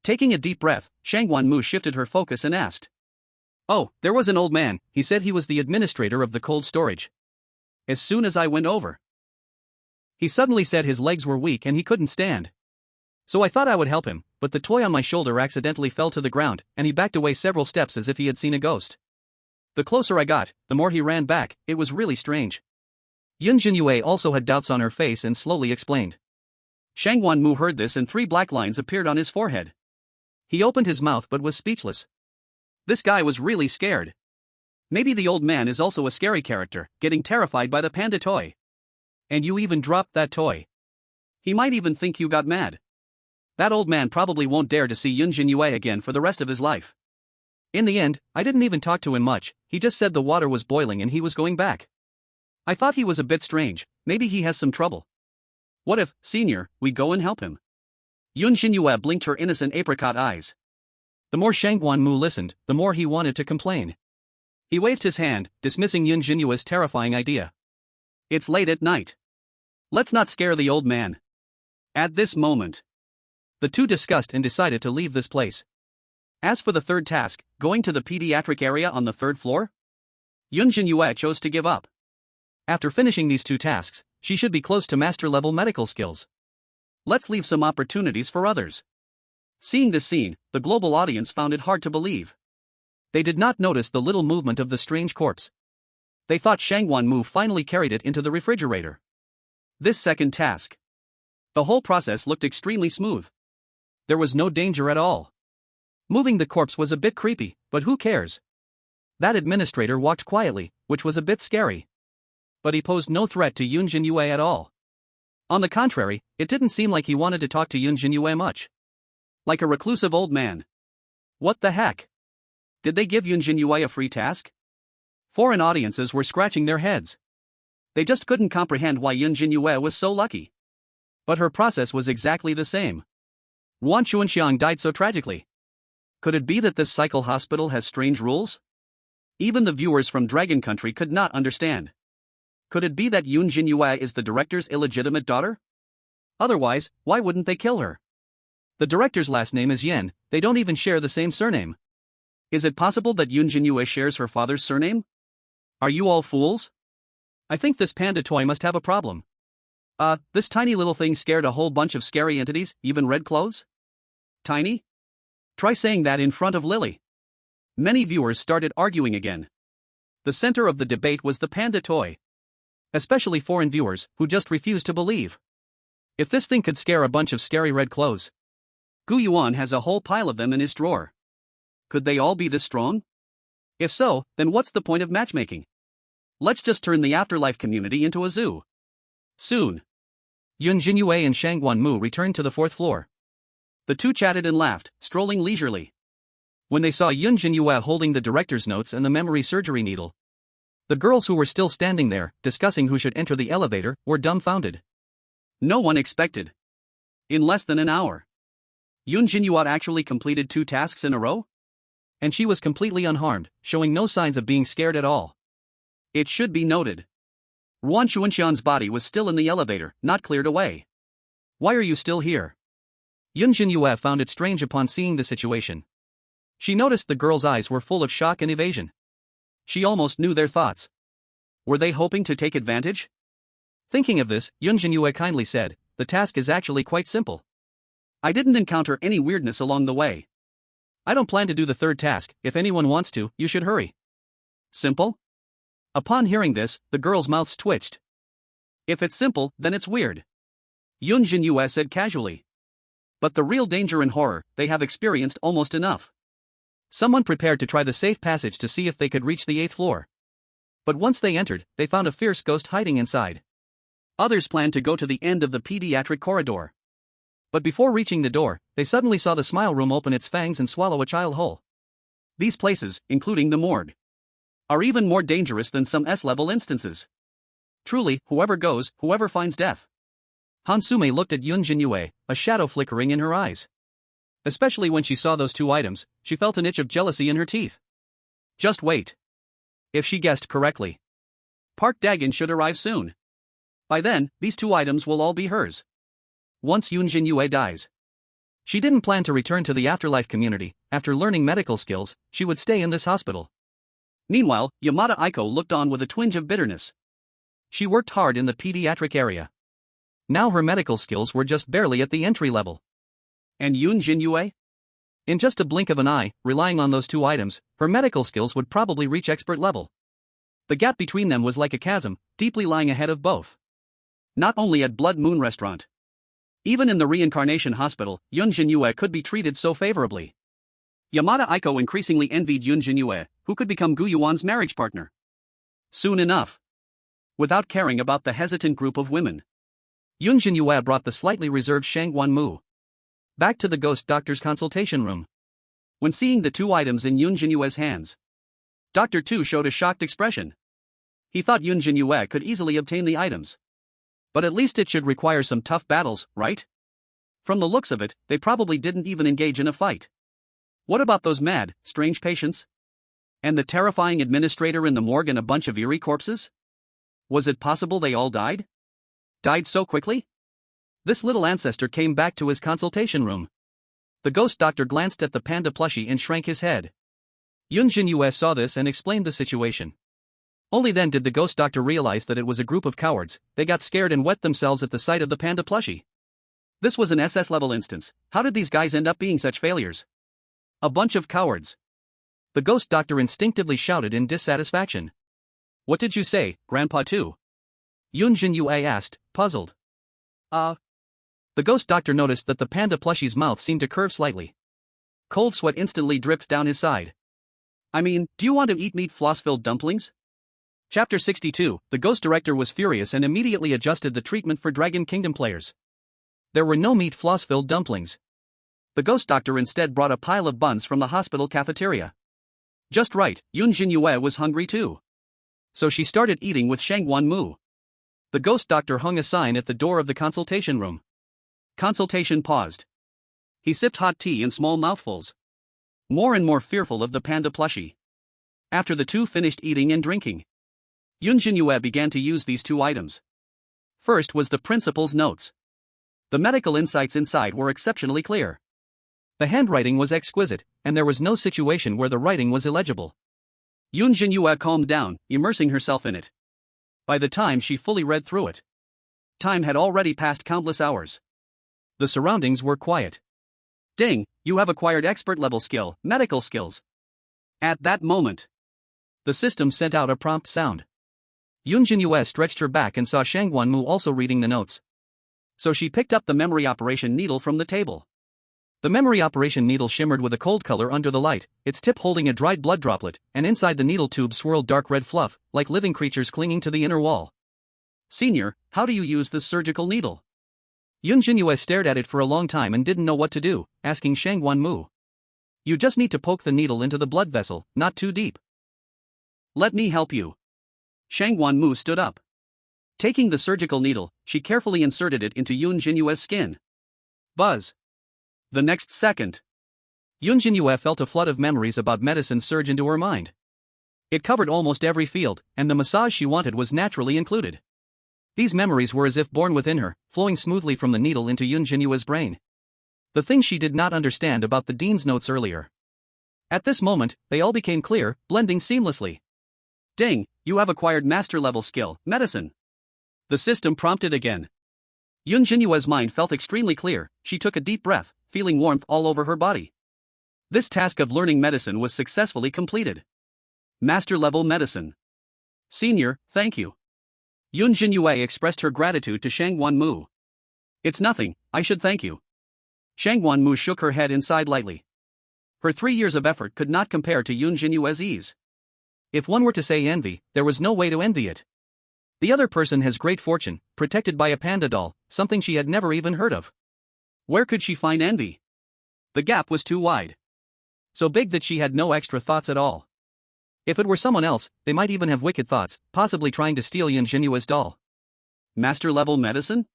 Taking a deep breath, Shangwan Mu shifted her focus and asked. Oh, there was an old man. He said he was the administrator of the cold storage. As soon as I went over, he suddenly said his legs were weak and he couldn't stand. So I thought I would help him, but the toy on my shoulder accidentally fell to the ground, and he backed away several steps as if he had seen a ghost. The closer I got, the more he ran back. It was really strange. Yun Zhenyue also had doubts on her face and slowly explained. Shangwan Mu heard this and 3 black lines appeared on his forehead. He opened his mouth but was speechless. This guy was really scared. Maybe the old man is also a scary character, getting terrified by the panda toy. And you even dropped that toy. He might even think you got mad. That old man probably won't dare to see Yun Zhenyue again for the rest of his life. In the end, I didn't even talk to him much. He just said the water was boiling and he was going back. I thought he was a bit strange. Maybe he has some trouble. What if, senior, we go and help him? Yun Zhenyue blinked her innocent apricot eyes. The more Shangwan Mu listened, the more he wanted to complain. He waved his hand, dismissing Yun Zhenyue's terrifying idea. It's late at night. Let's not scare the old man. At this moment, the two discussed and decided to leave this place. As for the third task, going to the pediatric area on the 3rd floor, Yun Zhenyue chose to give up. After finishing these 2 tasks, she should be close to master-level medical skills. Let's leave some opportunities for others. Seeing this scene, the global audience found it hard to believe. They did not notice the little movement of the strange corpse. They thought Shangwan Mu finally carried it into the refrigerator. This second task, the whole process looked extremely smooth. There was no danger at all. Moving the corpse was a bit creepy, but who cares? That administrator walked quietly, which was a bit scary. But he posed no threat to Yun Zhenyue at all. On the contrary, it didn't seem like he wanted to talk to Yun Zhenyue much. Like a reclusive old man. What the heck? Did they give Yun Zhenyue a free task? Foreign audiences were scratching their heads. They just couldn't comprehend why Yun Zhenyue was so lucky. But her process was exactly the same. Wan Chuanxiang died so tragically. Could it be that this cycle hospital has strange rules? Even the viewers from Dragon Country could not understand. Could it be that Yun Zhenyue is the director's illegitimate daughter? Otherwise, why wouldn't they kill her? The director's last name is Yen, they don't even share the same surname. Is it possible that Yun Zhenyue shares her father's surname? Are you all fools? I think this panda toy must have a problem. This tiny little thing scared a whole bunch of scary entities, even red clothes? Tiny? Try saying that in front of Lily. Many viewers started arguing again. The center of the debate was the panda toy. Especially foreign viewers, who just refused to believe. If this thing could scare a bunch of scary red clothes. Gu Yuan has a whole pile of them in his drawer. Could they all be this strong? If so, then what's the point of matchmaking? Let's just turn the afterlife community into a zoo. Soon. Yun Zhenyue and Shangwan Mu returned to the 4th floor. The two chatted and laughed, strolling leisurely. When they saw Yun Zhenyue holding the director's notes and the memory surgery needle, the girls who were still standing there, discussing who should enter the elevator, were dumbfounded. No one expected. In less than an hour, Yun Zhenyue actually completed 2 tasks in a row? And she was completely unharmed, showing no signs of being scared at all. It should be noted, Ruan Xuanxian's body was still in the elevator, not cleared away. Why are you still here? Yun Zhenyue found it strange upon seeing the situation. She noticed the girls' eyes were full of shock and evasion. She almost knew their thoughts. Were they hoping to take advantage? Thinking of this, Yun Zhenyue kindly said, "The task is actually quite simple. I didn't encounter any weirdness along the way. I don't plan to do the 3rd task. If anyone wants to, you should hurry." Simple? Upon hearing this, the girls' mouths twitched. If it's simple, then it's weird, Yun Zhenyue said casually. But the real danger and horror, they have experienced almost enough. Someone prepared to try the safe passage to see if they could reach the 8th floor. But once they entered, they found a fierce ghost hiding inside. Others planned to go to the end of the pediatric corridor. But before reaching the door, they suddenly saw the smile room open its fangs and swallow a child whole. These places, including the morgue, are even more dangerous than some S-level instances. Truly, whoever goes, whoever finds death. Hansume looked at Yun Zhenyue, a shadow flickering in her eyes. Especially when she saw those 2 items, she felt an itch of jealousy in her teeth. Just wait. If she guessed correctly, Park Dagon should arrive soon. By then, these 2 items will all be hers. Once Yun Zhenyue dies. She didn't plan to return to the afterlife community. After learning medical skills, she would stay in this hospital. Meanwhile, Yamada Aiko looked on with a twinge of bitterness. She worked hard in the pediatric area. Now her medical skills were just barely at the entry level. And Yun Zhenyue? In just a blink of an eye, relying on those 2 items, her medical skills would probably reach expert level. The gap between them was like a chasm, deeply lying ahead of both. Not only at Blood Moon Restaurant. Even in the reincarnation hospital, Yun Zhenyue could be treated so favorably. Yamada Aiko increasingly envied Yun Zhenyue, who could become Gu Yuan's marriage partner. Soon enough. Without caring about the hesitant group of women. Yun Zhenyue brought the slightly reserved Shangguan Mu back to the ghost doctor's consultation room. When seeing the 2 items in Yun Zhenyue's hands, Dr. Tu showed a shocked expression. He thought Yun Zhenyue could easily obtain the items. But at least it should require some tough battles, right? From the looks of it, they probably didn't even engage in a fight. What about those mad, strange patients? And the terrifying administrator in the morgue and a bunch of eerie corpses? Was it possible they all died? Died so quickly? This little ancestor came back to his consultation room. The ghost doctor glanced at the panda plushie and shrank his head. Yun Zhenyue saw this and explained the situation. Only then did the ghost doctor realize that it was a group of cowards. They got scared and wet themselves at the sight of the panda plushie. This was an SS-level instance. How did these guys end up being such failures? A bunch of cowards. The ghost doctor instinctively shouted in dissatisfaction. What did you say, Grandpa Tu? Yun Zhenyue asked, puzzled. The ghost doctor noticed that the panda plushie's mouth seemed to curve slightly. Cold sweat instantly dripped down his side. I mean, do you want to eat meat floss-filled dumplings? Chapter 62, the ghost director was furious and immediately adjusted the treatment for Dragon Kingdom players. There were no meat floss-filled dumplings. The ghost doctor instead brought a pile of buns from the hospital cafeteria. Just right, Yun Zhenyue was hungry too. So she started eating with Shangguan Mu. The ghost doctor hung a sign at the door of the consultation room. Consultation paused. He sipped hot tea in small mouthfuls. More and more fearful of the panda plushie. After the 2 finished eating and drinking, Yun Zhenyue began to use these 2 items. First was the principal's notes. The medical insights inside were exceptionally clear. The handwriting was exquisite, and there was no situation where the writing was illegible. Yun Zhenyue calmed down, immersing herself in it. By the time she fully read through it, time had already passed countless hours. The surroundings were quiet. Ding, you have acquired expert-level skill, medical skills. At that moment, the system sent out a prompt sound. Yun Zhenyue stretched her back and saw Shangguan Mu also reading the notes. So she picked up the memory operation needle from the table. The memory operation needle shimmered with a cold color under the light, its tip holding a dried blood droplet, and inside the needle tube swirled dark red fluff, like living creatures clinging to the inner wall. Senior, how do you use this surgical needle? Yun Zhenyue stared at it for a long time and didn't know what to do, asking Shang Wanmu. You just need to poke the needle into the blood vessel, not too deep. Let me help you. Shang Wanmu stood up. Taking the surgical needle, she carefully inserted it into Yun Zhenyue's skin. Buzz. The next second, Yun Zhenyue felt a flood of memories about medicine surge into her mind. It covered almost every field, and the massage she wanted was naturally included. These memories were as if born within her, flowing smoothly from the needle into Yun Zhenyue's brain. The things she did not understand about the dean's notes earlier. At this moment, they all became clear, blending seamlessly. Ding, you have acquired master-level skill, medicine. The system prompted again. Yun Zhenyue's mind felt extremely clear. She took a deep breath, feeling warmth all over her body. This task of learning medicine was successfully completed. Master-level medicine. Senior, thank you. Yun Zhenyue expressed her gratitude to Shang Wanmu. It's nothing, I should thank you. Shang Wanmu shook her head and sighed lightly. Her 3 years of effort could not compare to Yun Zhenyue's ease. If one were to say envy, there was no way to envy it. The other person has great fortune, protected by a panda doll, something she had never even heard of. Where could she find envy? The gap was too wide. So big that she had no extra thoughts at all. If it were someone else, they might even have wicked thoughts, possibly trying to steal Yun Zhenyue's doll. Master-level medicine?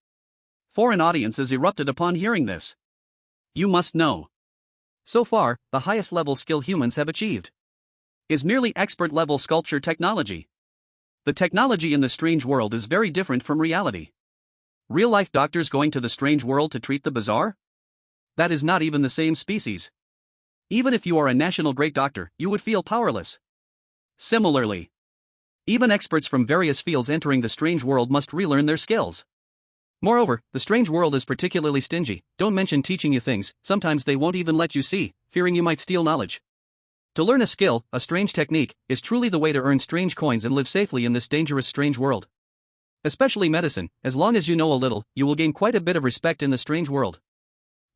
Foreign audiences erupted upon hearing this. You must know. So far, the highest level skill humans have achieved is merely expert-level sculpture technology. The technology in the strange world is very different from reality. Real-life doctors going to the strange world to treat the bizarre? That is not even the same species. Even if you are a national great doctor, you would feel powerless. Similarly, even experts from various fields entering the strange world must relearn their skills. Moreover, the strange world is particularly stingy, don't mention teaching you things, sometimes they won't even let you see, fearing you might steal knowledge. To learn a skill, a strange technique, is truly the way to earn strange coins and live safely in this dangerous strange world. Especially medicine, as long as you know a little, you will gain quite a bit of respect in the strange world.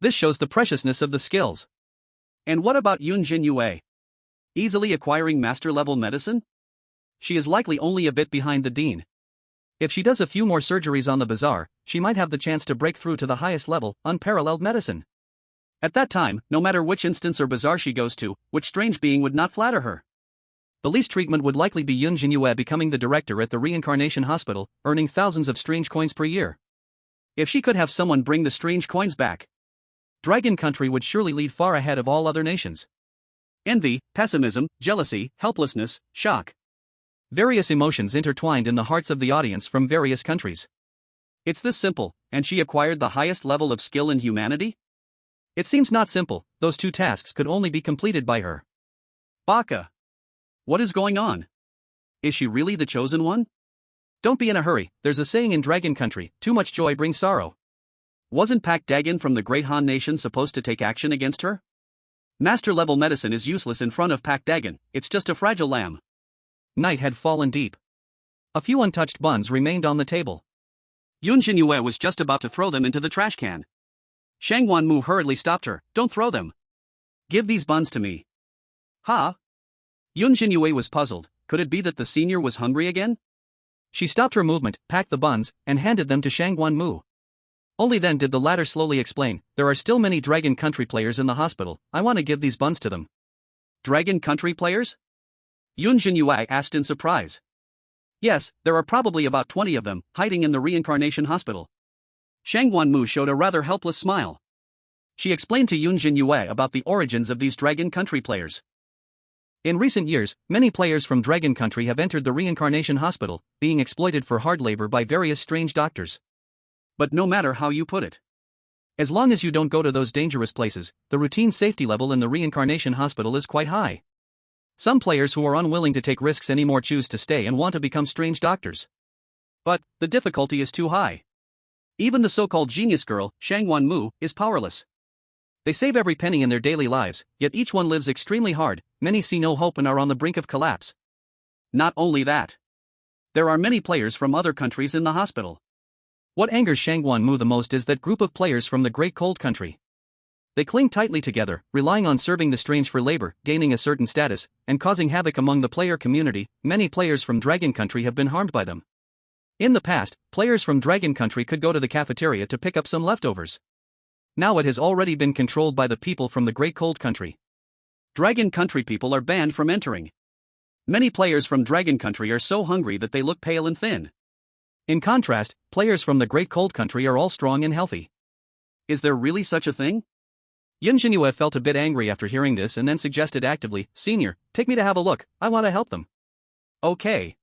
This shows the preciousness of the skills. And what about Yun Zhenyue? Easily acquiring master-level medicine? She is likely only a bit behind the dean. If she does a few more surgeries on the bazaar, she might have the chance to break through to the highest level, unparalleled medicine. At that time, no matter which instance or bazaar she goes to, which strange being would not flatter her? The least treatment would likely be Yun Zhenyue becoming the director at the reincarnation hospital, earning thousands of strange coins per year. If she could have someone bring the strange coins back, Dragon Country would surely lead far ahead of all other nations. Envy, pessimism, jealousy, helplessness, shock. Various emotions intertwined in the hearts of the audience from various countries. It's this simple, and she acquired the highest level of skill in humanity? It seems not simple, those two tasks could only be completed by her. Baka. What is going on? Is she really the chosen one? Don't be in a hurry, there's a saying in Dragon Country, too much joy brings sorrow. Wasn't Pak Dagon from the Great Han Nation supposed to take action against her? Master-level medicine is useless in front of Pak Dagon, it's just a fragile lamb. Night had fallen deep. A few untouched buns remained on the table. Yun Zhenyue was just about to throw them into the trash can. Shang Wanmu hurriedly stopped her, don't throw them. Give these buns to me. Ha? Yun Zhenyue was puzzled, could it be that the senior was hungry again? She stopped her movement, packed the buns, and handed them to Shang Wanmu. Only then did the latter slowly explain, there are still many Dragon Country players in the hospital, I want to give these buns to them. Dragon Country players? Yun Zhenyue asked in surprise. Yes, there are probably about 20 of them, hiding in the reincarnation hospital. Shang Wanmu showed a rather helpless smile. She explained to Yun Zhenyue about the origins of these Dragon Country players. In recent years, many players from Dragon Country have entered the reincarnation hospital, being exploited for hard labor by various strange doctors. But no matter how you put it, as long as you don't go to those dangerous places, the routine safety level in the reincarnation hospital is quite high. Some players who are unwilling to take risks anymore choose to stay and want to become strange doctors. But the difficulty is too high. Even the so-called genius girl, Shang Wanmu, is powerless. They save every penny in their daily lives, yet each one lives extremely hard, many see no hope and are on the brink of collapse. Not only that, there are many players from other countries in the hospital. What angers Shang Wanmu the most is that group of players from the Great Cold Country. They cling tightly together, relying on serving the strange for labor, gaining a certain status, and causing havoc among the player community. Many players from Dragon Country have been harmed by them. In the past, players from Dragon Country could go to the cafeteria to pick up some leftovers. Now it has already been controlled by the people from the Great Cold Country. Dragon Country people are banned from entering. Many players from Dragon Country are so hungry that they look pale and thin. In contrast, players from the Great Cold Country are all strong and healthy. Is there really such a thing? Yun Zhenyue felt a bit angry after hearing this and then suggested actively, "Senior, take me to have a look, I want to help them." Okay.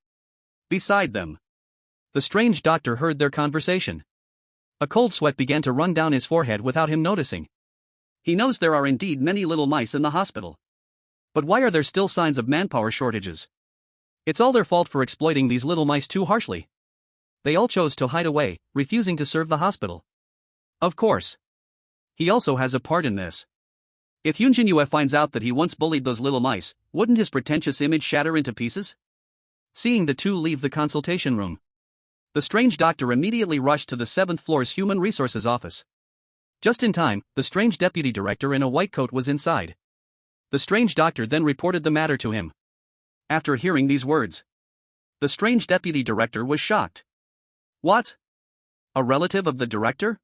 Beside them. The strange doctor heard their conversation. A cold sweat began to run down his forehead without him noticing. He knows there are indeed many little mice in the hospital. But why are there still signs of manpower shortages? It's all their fault for exploiting these little mice too harshly. They all chose to hide away, refusing to serve the hospital. Of course. He also has a part in this. If Yun Zhenyue finds out that he once bullied those little mice, wouldn't his pretentious image shatter into pieces? Seeing the two leave the consultation room, the strange doctor immediately rushed to the 7th floor's Human Resources office. Just in time, the strange deputy director in a white coat was inside. The strange doctor then reported the matter to him. After hearing these words, the strange deputy director was shocked. What? A relative of the director?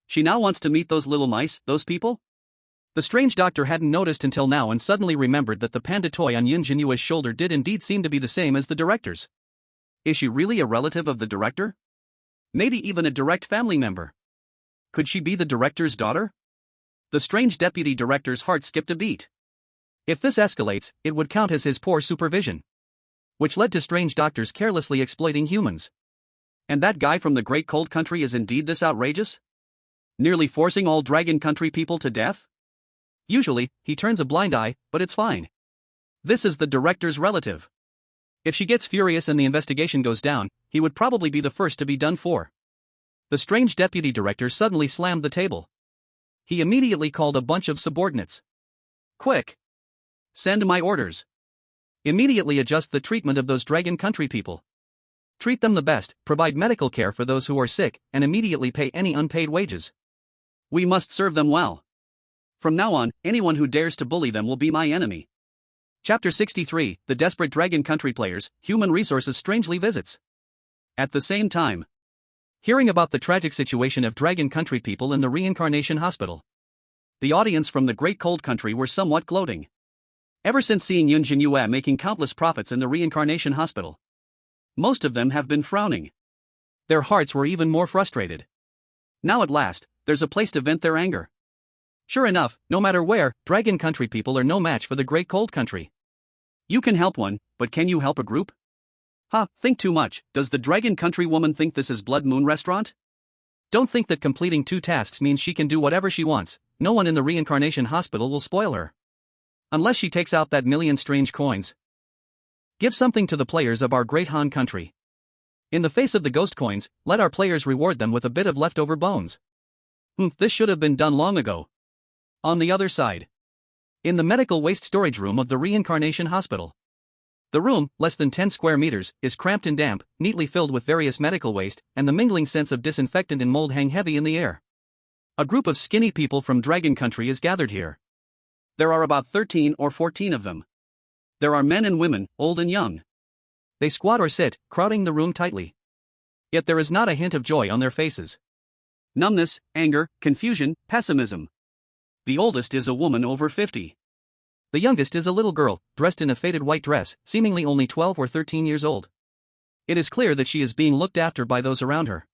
She now wants to meet those little mice, those people? The strange doctor hadn't noticed until now and suddenly remembered that the panda toy on Yun Zhenyue's shoulder did indeed seem to be the same as the director's. Is she really a relative of the director? Maybe even a direct family member? Could she be the director's daughter? The strange deputy director's heart skipped a beat. If this escalates, it would count as his poor supervision, which led to strange doctors carelessly exploiting humans. And that guy from the Great Cold Country is indeed this outrageous? Nearly forcing all Dragon Country people to death? Usually, he turns a blind eye, but it's fine. This is the director's relative. If she gets furious and the investigation goes down, he would probably be the first to be done for. The strange deputy director suddenly slammed the table. He immediately called a bunch of subordinates. Quick! Send my orders. Immediately adjust the treatment of those Dragon Country people. Treat them the best, provide medical care for those who are sick, and immediately pay any unpaid wages. We must serve them well. From now on, anyone who dares to bully them will be my enemy. Chapter 63, The Desperate Dragon Country Players, Human Resources strangely visits. At the same time, hearing about the tragic situation of Dragon Country people in the reincarnation hospital, the audience from the Great Cold Country were somewhat gloating. Ever since seeing Yun Zhenyue making countless profits in the reincarnation hospital, most of them have been frowning. Their hearts were even more frustrated. Now at last, there's a place to vent their anger. Sure enough, no matter where, Dragon Country people are no match for the Great Cold Country. You can help one, but can you help a group? Think too much. Does the Dragon Country woman think this is Blood Moon Restaurant? Don't think that completing 2 tasks means she can do whatever she wants. No one in the reincarnation hospital will spoil her. Unless she takes out that million strange coins. Give something to the players of our Great Han Country. In the face of the ghost coins, let our players reward them with a bit of leftover bones. This should have been done long ago. On the other side, in the medical waste storage room of the reincarnation hospital. The room, less than 10 square meters, is cramped and damp, neatly filled with various medical waste, and the mingling scents of disinfectant and mold hang heavy in the air. A group of skinny people from Dragon Country is gathered here. There are about 13 or 14 of them. There are men and women, old and young. They squat or sit, crowding the room tightly. Yet there is not a hint of joy on their faces. Numbness, anger, confusion, pessimism. The oldest is a woman over 50. The youngest is a little girl, dressed in a faded white dress, seemingly only 12 or 13 years old. It is clear that she is being looked after by those around her.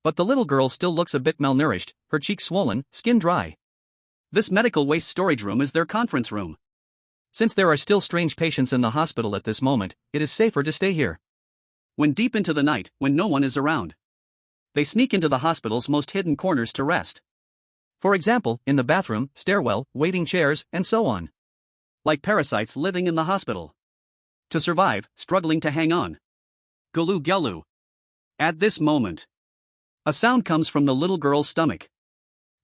But the little girl still looks a bit malnourished, her cheeks swollen, skin dry. This medical waste storage room is their conference room. Since there are still strange patients in the hospital at this moment, it is safer to stay here. When deep into the night, when no one is around, they sneak into the hospital's most hidden corners to rest. For example, in the bathroom, stairwell, waiting chairs, and so on. Like parasites living in the hospital. To survive, struggling to hang on. Gulu gelu. At this moment, a sound comes from the little girl's stomach.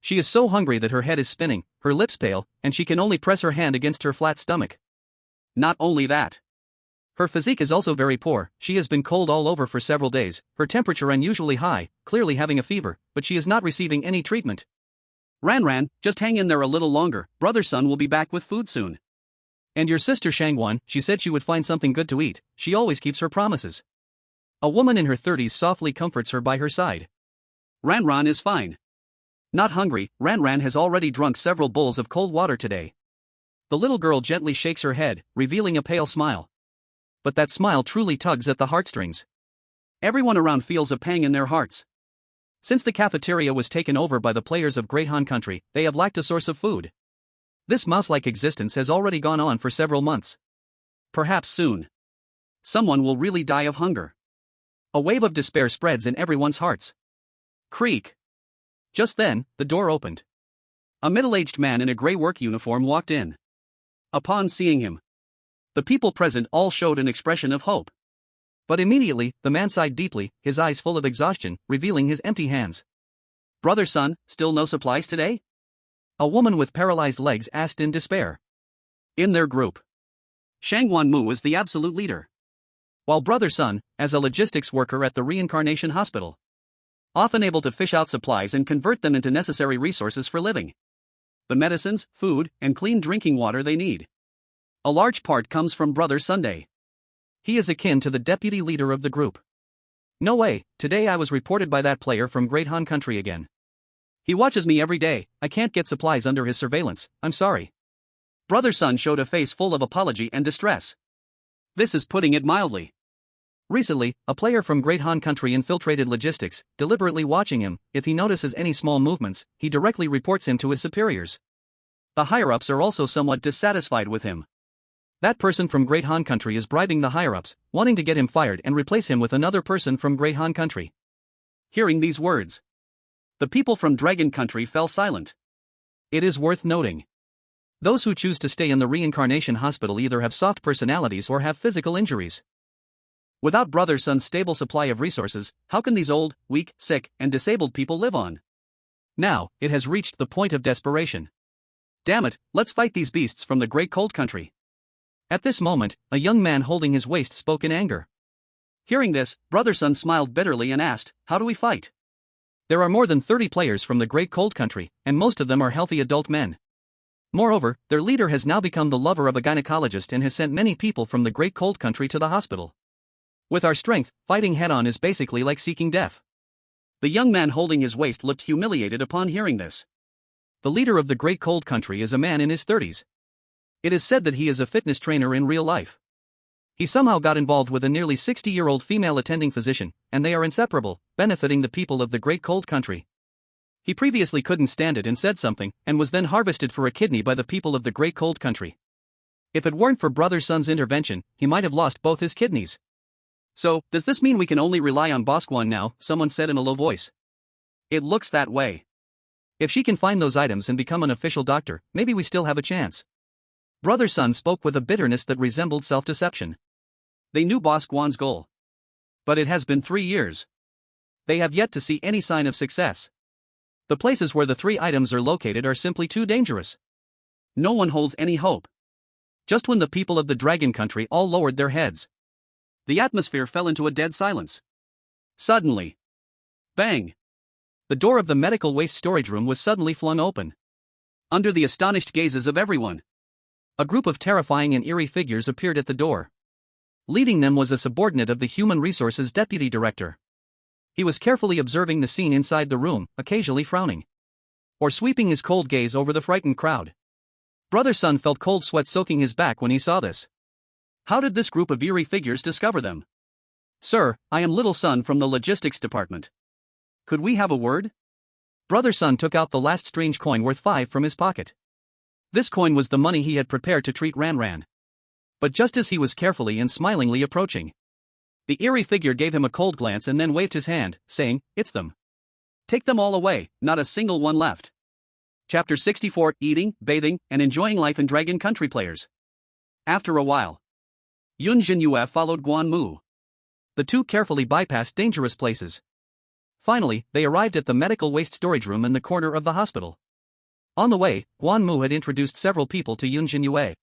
She is so hungry that her head is spinning, her lips pale, and she can only press her hand against her flat stomach. Not only that, her physique is also very poor. She has been cold all over for several days, her temperature unusually high, clearly having a fever, but she is not receiving any treatment. Ran, just hang in there a little longer, brother Sun will be back with food soon. And your sister Shangwan, she said she would find something good to eat, she always keeps her promises. A woman in her 30s softly comforts her by her side. Ranran is fine. Not hungry, Ranran has already drunk several bowls of cold water today. The little girl gently shakes her head, revealing a pale smile. But that smile truly tugs at the heartstrings. Everyone around feels a pang in their hearts. Since the cafeteria was taken over by the players of Great Han Country, they have lacked a source of food. This mouse-like existence has already gone on for several months. Perhaps soon, someone will really die of hunger. A wave of despair spreads in everyone's hearts. Creak. Just then, the door opened. A middle-aged man in a gray work uniform walked in. Upon seeing him, the people present all showed an expression of hope. But immediately, the man sighed deeply, his eyes full of exhaustion, revealing his empty hands. Brother Sun, still no supplies today? A woman with paralyzed legs asked in despair. In their group, Shangguan Mu is the absolute leader. While Brother Sun, as a logistics worker at the Reincarnation Hospital, often able to fish out supplies and convert them into necessary resources for living. The medicines, food, and clean drinking water they need. A large part comes from Brother Sunday. He is akin to the deputy leader of the group. No way, today I was reported by that player from Great Han Country again. He watches me every day, I can't get supplies under his surveillance, I'm sorry. Brother Sun showed a face full of apology and distress. This is putting it mildly. Recently, a player from Great Han Country infiltrated logistics, deliberately watching him. If he notices any small movements, he directly reports him to his superiors. The higher-ups are also somewhat dissatisfied with him. That person from Great Han Country is bribing the higher-ups, wanting to get him fired and replace him with another person from Great Han Country. Hearing these words, the people from Dragon Country fell silent. It is worth noting. Those who choose to stay in the Reincarnation Hospital either have soft personalities or have physical injuries. Without Brother Sun's stable supply of resources, how can these old, weak, sick, and disabled people live on? Now, it has reached the point of desperation. Damn it, let's fight these beasts from the Great Cold Country. At this moment, a young man holding his waist spoke in anger. Hearing this, Brother Sun smiled bitterly and asked, how do we fight? There are more than 30 players from the Great Cold Country, and most of them are healthy adult men. Moreover, their leader has now become the lover of a gynecologist and has sent many people from the Great Cold Country to the hospital. With our strength, fighting head-on is basically like seeking death. The young man holding his waist looked humiliated upon hearing this. The leader of the Great Cold Country is a man in his 30s. It is said that he is a fitness trainer in real life. He somehow got involved with a nearly 60-year-old female attending physician, and they are inseparable, benefiting the people of the Great Cold Country. He previously couldn't stand it and said something, and was then harvested for a kidney by the people of the Great Cold Country. If it weren't for Brother Sun's intervention, he might have lost both his kidneys. So, does this mean we can only rely on Bosquan now? Someone said in a low voice. It looks that way. If she can find those items and become an official doctor, maybe we still have a chance. Brother Sun spoke with a bitterness that resembled self-deception. They knew Bosquan's goal. But it has been 3 years. They have yet to see any sign of success. The places where the 3 items are located are simply too dangerous. No one holds any hope. Just when the people of the Dragon Country all lowered their heads, the atmosphere fell into a dead silence. Suddenly, bang! The door of the medical waste storage room was suddenly flung open. Under the astonished gazes of everyone, a group of terrifying and eerie figures appeared at the door. Leading them was a subordinate of the Human Resources Deputy Director. He was carefully observing the scene inside the room, occasionally frowning, or sweeping his cold gaze over the frightened crowd. Brother Sun felt cold sweat soaking his back when he saw this. How did this group of eerie figures discover them? Sir, I am Little Sun from the Logistics Department. Could we have a word? Brother Sun took out the last strange coin worth 5 from his pocket. This coin was the money he had prepared to treat Ranran. But just as he was carefully and smilingly approaching, the eerie figure gave him a cold glance and then waved his hand, saying, "It's them. Take them all away, not a single one left." Chapter 64: Eating, Bathing, and Enjoying Life in Dragon Country Players. After a while, Yun Zhenyue followed Guan Mu. The two carefully bypassed dangerous places. Finally, they arrived at the medical waste storage room in the corner of the hospital. On the way, Guan Mu had introduced several people to Yun Zhenyue,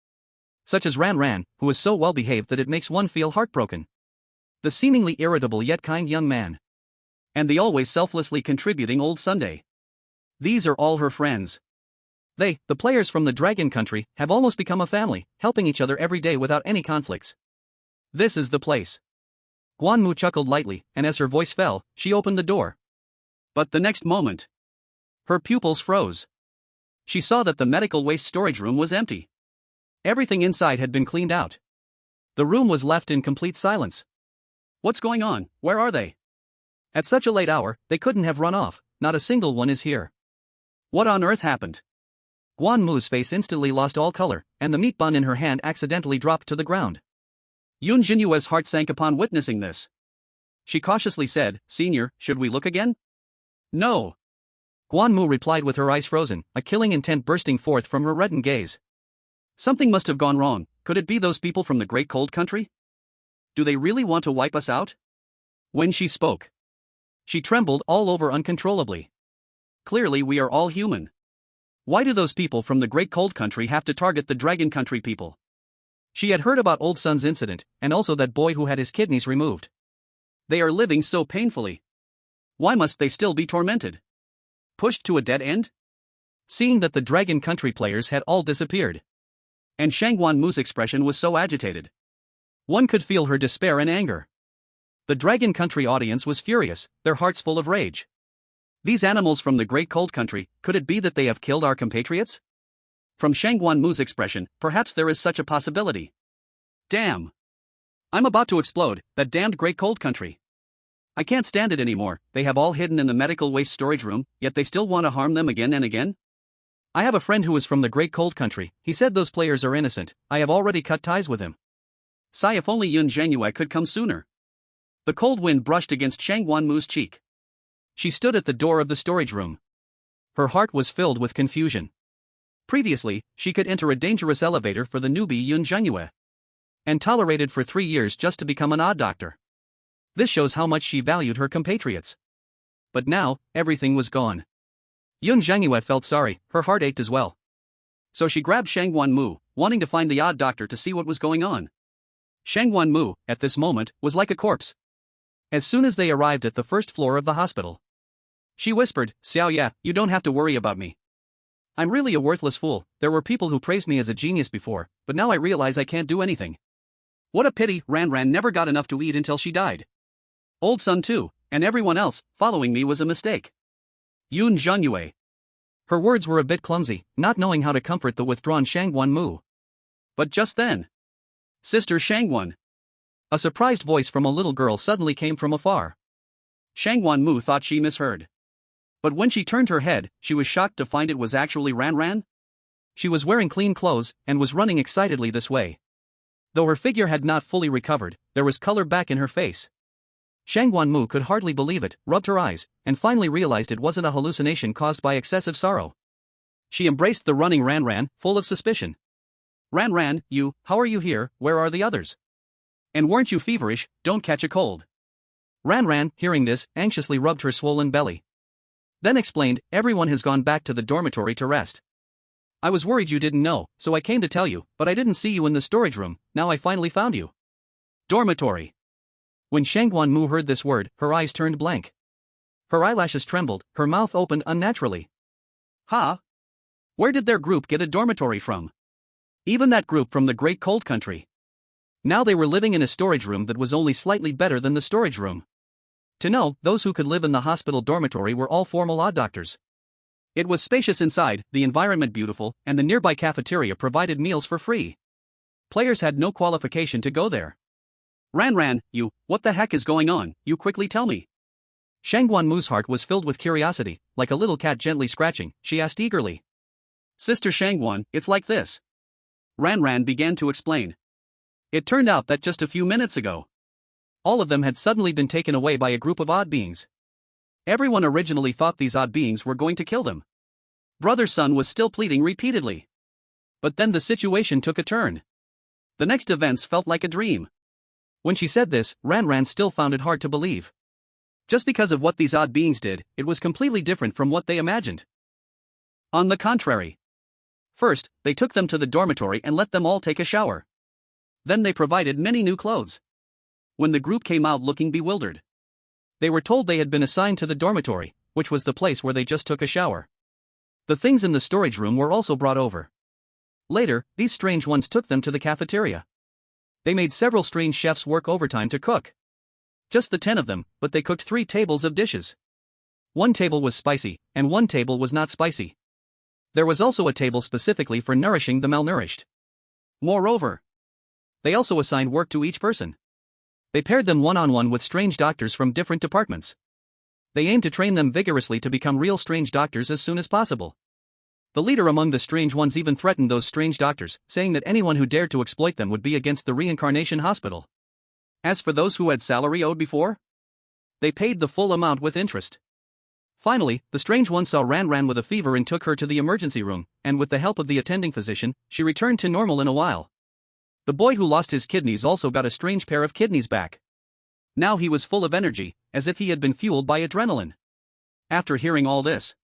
such as Ranran, who was so well behaved that it makes one feel heartbroken. The seemingly irritable yet kind young man. And the always selflessly contributing old Sunday. These are all her friends. They, the players from the Dragon Country, have almost become a family, helping each other every day without any conflicts. This is the place. Guanmu chuckled lightly, and as her voice fell, she opened the door. But the next moment, her pupils froze. She saw that the medical waste storage room was empty. Everything inside had been cleaned out. The room was left in complete silence. What's going on? Where are they? At such a late hour, they couldn't have run off, not a single one is here. What on earth happened? Guanmu's face instantly lost all color, and the meat bun in her hand accidentally dropped to the ground. Yun Zhenyue's heart sank upon witnessing this. She cautiously said, "Senior, should we look again?" "No." Guanmu replied with her eyes frozen, a killing intent bursting forth from her reddened gaze. Something must have gone wrong. Could it be those people from the Great Cold Country? Do they really want to wipe us out? When she spoke, she trembled all over uncontrollably. Clearly we are all human. Why do those people from the Great Cold Country have to target the Dragon Country people? She had heard about Old Sun's incident, and also that boy who had his kidneys removed. They are living so painfully. Why must they still be tormented? Pushed to a dead end? Seeing that the Dragon Country players had all disappeared, and Shang Guanmu's expression was so agitated, one could feel her despair and anger. The Dragon Country audience was furious, their hearts full of rage. These animals from the Great Cold Country, could it be that they have killed our compatriots? From Shang Guanmu's expression, perhaps there is such a possibility. Damn! I'm about to explode, that damned Great Cold Country. I can't stand it anymore. They have all hidden in the medical waste storage room, yet they still want to harm them again and again? I have a friend who is from the Great Cold Country. He said those players are innocent. I have already cut ties with him. Sigh, if only Yun Zhenyue could come sooner. The cold wind brushed against Shang Guanmu's cheek. She stood at the door of the storage room. Her heart was filled with confusion. Previously, she could enter a dangerous elevator for the newbie Yun Zhenyue, and tolerated for 3 years just to become an odd doctor. This shows how much she valued her compatriots. But now, everything was gone. Yun Zhenyue felt sorry, her heart ached as well. So she grabbed Shang Guanmu, wanting to find the odd doctor to see what was going on. Shang Guanmu, at this moment, was like a corpse. As soon as they arrived at the first floor of the hospital, she whispered, "Xiao Ya, you don't have to worry about me. I'm really a worthless fool. There were people who praised me as a genius before, but now I realize I can't do anything. What a pity, Ran never got enough to eat until she died. Old Sun too, and everyone else, following me was a mistake." Yun Zhenyue. Her words were a bit clumsy, not knowing how to comfort the withdrawn Shang Guanmu. But just then, "Sister Shangguan." A surprised voice from a little girl suddenly came from afar. Shang Guanmu thought she misheard. But when she turned her head, she was shocked to find it was actually Ran. She was wearing clean clothes, and was running excitedly this way. Though her figure had not fully recovered, there was color back in her face. Shang Guanmu could hardly believe it, rubbed her eyes, and finally realized it wasn't a hallucination caused by excessive sorrow. She embraced the running Ran, full of suspicion. Ran, you, how are you here, where are the others? And weren't you feverish? Don't catch a cold." Ran, hearing this, anxiously rubbed her swollen belly. Then explained, "Everyone has gone back to the dormitory to rest. I was worried you didn't know, so I came to tell you, but I didn't see you in the storage room. Now I finally found you." Dormitory. When Shang Guanmu heard this word, her eyes turned blank. Her eyelashes trembled, her mouth opened unnaturally. Huh? Where did their group get a dormitory from? Even that group from the Great Cold Country. Now they were living in a storage room that was only slightly better than the storage room. To know, those who could live in the hospital dormitory were all formal odd doctors. It was spacious inside, the environment beautiful, and the nearby cafeteria provided meals for free. Players had no qualification to go there. Ran, you, what the heck is going on? You quickly tell me." Shang Guanmu's heart was filled with curiosity, like a little cat gently scratching. She asked eagerly. "Sister Shangguan, it's like this." Ran began to explain. It turned out that just a few minutes ago, all of them had suddenly been taken away by a group of odd beings. Everyone originally thought these odd beings were going to kill them. Brother Sun was still pleading repeatedly. But then the situation took a turn. The next events felt like a dream. When she said this, Ran still found it hard to believe. Just because of what these odd beings did, it was completely different from what they imagined. On the contrary. First, they took them to the dormitory and let them all take a shower. Then they provided many new clothes. When the group came out looking bewildered, they were told they had been assigned to the dormitory, which was the place where they just took a shower. The things in the storage room were also brought over. Later, these strange ones took them to the cafeteria. They made several strange chefs work overtime to cook. Just the 10 of them, but they cooked 3 tables of dishes. One table was spicy, and one table was not spicy. There was also a table specifically for nourishing the malnourished. Moreover, they also assigned work to each person. They paired them one-on-one with strange doctors from different departments. They aimed to train them vigorously to become real strange doctors as soon as possible. The leader among the strange ones even threatened those strange doctors, saying that anyone who dared to exploit them would be against the reincarnation hospital. As for those who had salary owed before, they paid the full amount with interest. Finally, the strange one saw Ran with a fever and took her to the emergency room, and with the help of the attending physician, she returned to normal in a while. The boy who lost his kidneys also got a strange pair of kidneys back. Now he was full of energy, as if he had been fueled by adrenaline. After hearing all this,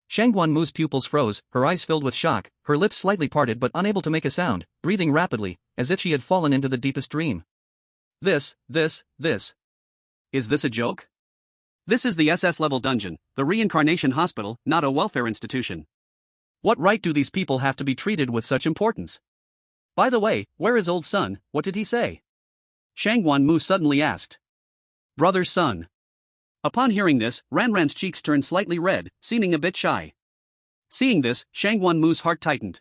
Shangguan Mu's pupils froze, her eyes filled with shock, her lips slightly parted but unable to make a sound, breathing rapidly, as if she had fallen into the deepest dream. Is this a joke? This is the SS-level dungeon, the reincarnation hospital, not a welfare institution. What right do these people have to be treated with such importance? By the way, where is old son, what did he say? Shangguan Mu suddenly asked. Brother's son. Upon hearing this, Ran's cheeks turned slightly red, seeming a bit shy. Seeing this, Shangguan Mu's heart tightened.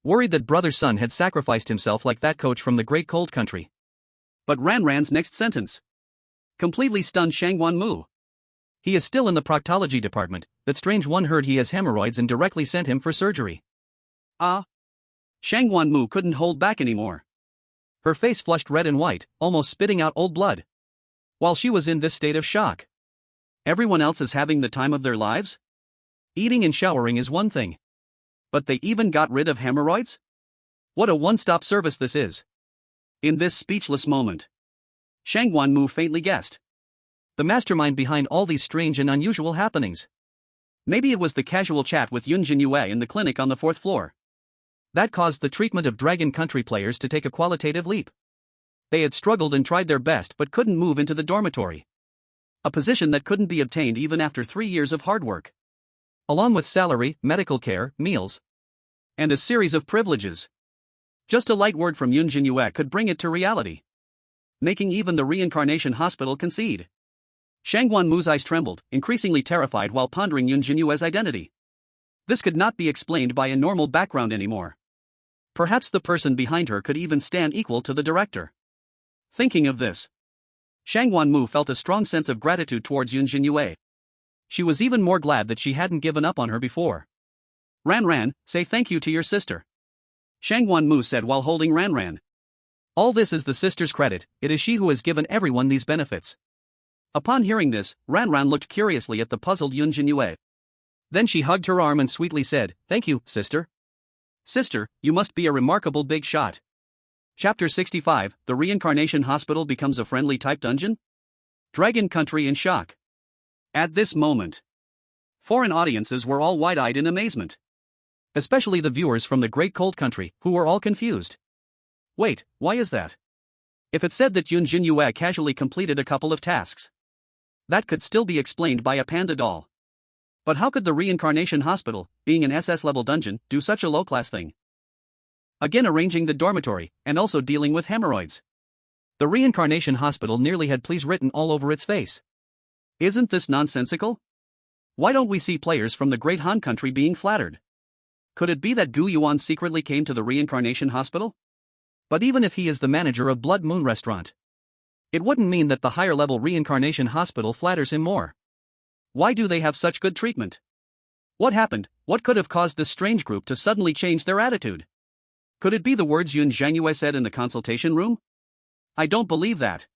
Worried that brother's son had sacrificed himself like that coach from the great cold country. But Ran's next sentence completely stunned Shangguan Mu. He is still in the proctology department. That strange one heard he has hemorrhoids and directly sent him for surgery. Shangguan Mu couldn't hold back anymore. Her face flushed red and white, almost spitting out old blood. While she was in this state of shock. Everyone else is having the time of their lives? Eating and showering is one thing. But they even got rid of hemorrhoids? What a one-stop service this is. In this speechless moment, Shangguan Mu faintly guessed the mastermind behind all these strange and unusual happenings. Maybe it was the casual chat with Yun Zhenyue in the clinic on the 4th floor. That caused the treatment of Dragon Country players to take a qualitative leap. They had struggled and tried their best but couldn't move into the dormitory. A position that couldn't be obtained even after 3 years of hard work. Along with salary, medical care, meals, and a series of privileges. Just a light word from Yun Zhenyue could bring it to reality, making even the reincarnation hospital concede. Shangguan Mu's eyes trembled, increasingly terrified while pondering Yun Zhenyue's identity. This could not be explained by a normal background anymore. Perhaps the person behind her could even stand equal to the director. Thinking of this, Shangguan Mu felt a strong sense of gratitude towards Yun Zhenyue. She was even more glad that she hadn't given up on her before. Ran, say thank you to your sister. Shangguan Mu said while holding Ran. All this is the sister's credit, it is she who has given everyone these benefits. Upon hearing this, Ran looked curiously at the puzzled Yun Zhenyue. Then she hugged her arm and sweetly said, "Thank you, sister." Sister, you must be a remarkable big shot. Chapter 65, The Reincarnation Hospital Becomes a Friendly Type Dungeon? Dragon Country in shock. At this moment, foreign audiences were all wide-eyed in amazement. Especially the viewers from the Great Cold Country, who were all confused. Wait, why is that? If it said that Yun Zhenyue casually completed a couple of tasks, that could still be explained by a panda doll. But how could the Reincarnation Hospital, being an SS-level dungeon, do such a low-class thing? Again arranging the dormitory, and also dealing with hemorrhoids. The Reincarnation Hospital nearly had please written all over its face. Isn't this nonsensical? Why don't we see players from the Great Han Country being flattered? Could it be that Gu Yuan secretly came to the Reincarnation Hospital? But even if he is the manager of Blood Moon Restaurant, it wouldn't mean that the higher-level Reincarnation Hospital flatters him more. Why do they have such good treatment? What happened? What could have caused this strange group to suddenly change their attitude? Could it be the words Yun Zhenyue said in the consultation room? I don't believe that.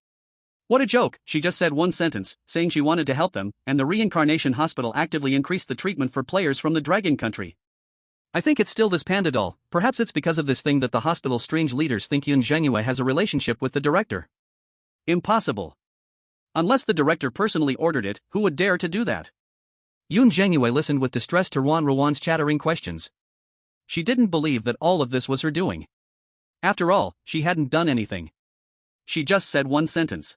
What a joke, she just said one sentence, saying she wanted to help them, and the Reincarnation Hospital actively increased the treatment for players from the Dragon Country. I think it's still this panda doll, perhaps it's because of this thing that the hospital's strange leaders think Yun Zhenyue has a relationship with the director. Impossible. Unless the director personally ordered it, who would dare to do that? Yun Zhenyue listened with distress to Rowan's chattering questions. She didn't believe that all of this was her doing. After all, she hadn't done anything. She just said one sentence.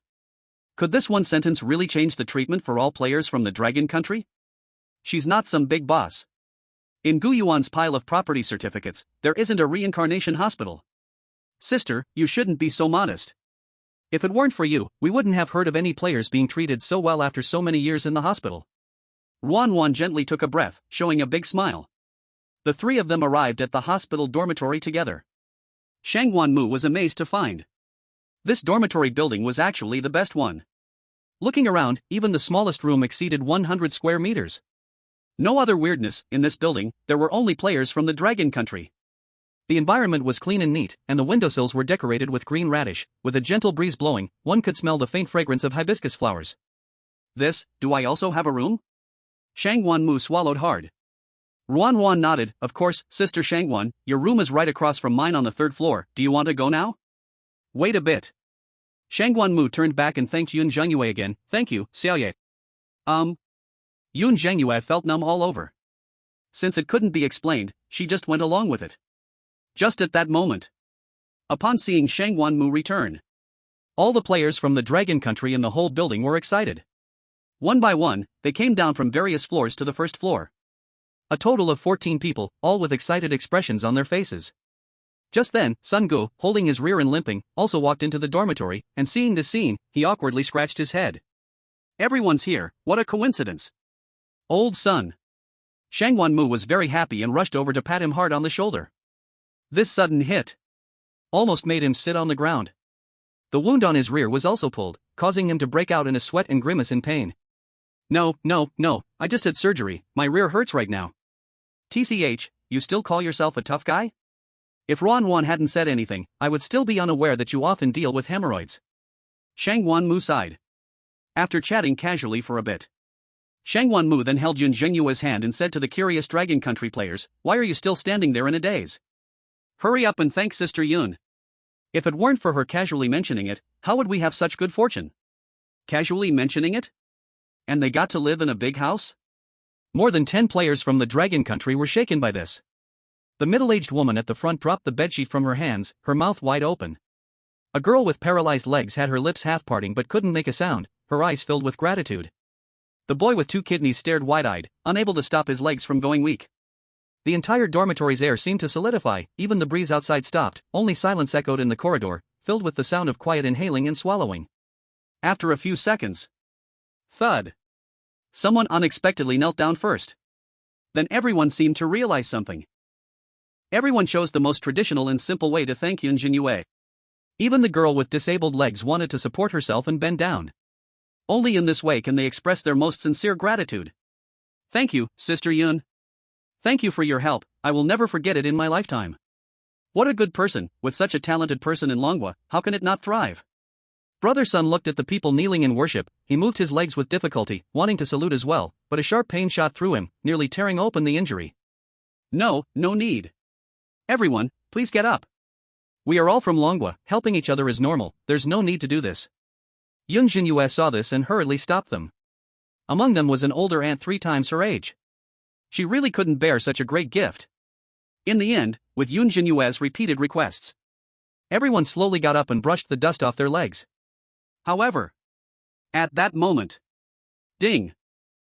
Could this one sentence really change the treatment for all players from the Dragon Country? She's not some big boss. In Gu Yuan's pile of property certificates, there isn't a Reincarnation Hospital. Sister, you shouldn't be so modest. If it weren't for you, we wouldn't have heard of any players being treated so well after so many years in the hospital. Yuan gently took a breath, showing a big smile. The three of them arrived at the hospital dormitory together. Shang Wanmu was amazed to find this dormitory building was actually the best one. Looking around, even the smallest room exceeded 100 square meters. No other weirdness in this building, there were only players from the Dragon Country. The environment was clean and neat, and the windowsills were decorated with green radish. With a gentle breeze blowing, one could smell the faint fragrance of hibiscus flowers. Do I also have a room? Shang Wanmu swallowed hard. Yuan nodded. Of course, Sister Shangwan, your room is right across from mine on the 3rd floor. Do you want to go now? Wait a bit. Shangwanmu turned back and thanked Yun Zhenyue again. Thank you, Xiaoye. Yun Zhenyue felt numb all over. Since it couldn't be explained, she just went along with it. Just at that moment, upon seeing Shangwanmu return, all the players from the Dragon Country in the whole building were excited. One by one, they came down from various floors to the 1st floor. A total of 14 people, all with excited expressions on their faces. Just then, Sun Gu, holding his rear and limping, also walked into the dormitory, and seeing the scene, he awkwardly scratched his head. Everyone's here, what a coincidence. Old Sun. Shangwanmu was very happy and rushed over to pat him hard on the shoulder. This sudden hit almost made him sit on the ground. The wound on his rear was also pulled, causing him to break out in a sweat and grimace in pain. No, I just had surgery, my rear hurts right now. TCH, you still call yourself a tough guy? If Yuan hadn't said anything, I would still be unaware that you often deal with hemorrhoids. Shang Wanmu sighed. After chatting casually for a bit, Shang Wanmu then held Yun Zhenyue's hand and said to the curious Dragon Country players, why are you still standing there in a daze? Hurry up and thank Sister Yun. If it weren't for her casually mentioning it, how would we have such good fortune? Casually mentioning it? And they got to live in a big house? More than 10 players from the Dragon Country were shaken by this. The middle-aged woman at the front dropped the bedsheet from her hands, her mouth wide open. A girl with paralyzed legs had her lips half-parting but couldn't make a sound, her eyes filled with gratitude. The boy with 2 kidneys stared wide-eyed, unable to stop his legs from going weak. The entire dormitory's air seemed to solidify, even the breeze outside stopped, only silence echoed in the corridor, filled with the sound of quiet inhaling and swallowing. After a few seconds, thud. Someone unexpectedly knelt down first. Then everyone seemed to realize something. Everyone chose the most traditional and simple way to thank Yun Zhenyue. Even the girl with disabled legs wanted to support herself and bend down. Only in this way can they express their most sincere gratitude. Thank you, Sister Yun. Thank you for your help, I will never forget it in my lifetime. What a good person, with such a talented person in Longwa, how can it not thrive? Brother Sun looked at the people kneeling in worship, he moved his legs with difficulty, wanting to salute as well, but a sharp pain shot through him, nearly tearing open the injury. No need. Everyone, please get up. We are all from Longwa, helping each other is normal, there's no need to do this. Yun Zhenyue saw this and hurriedly stopped them. Among them was an older aunt 3 times her age. She really couldn't bear such a great gift. In the end, with Yun Zhenyue's repeated requests, everyone slowly got up and brushed the dust off their legs. However, at that moment, ding!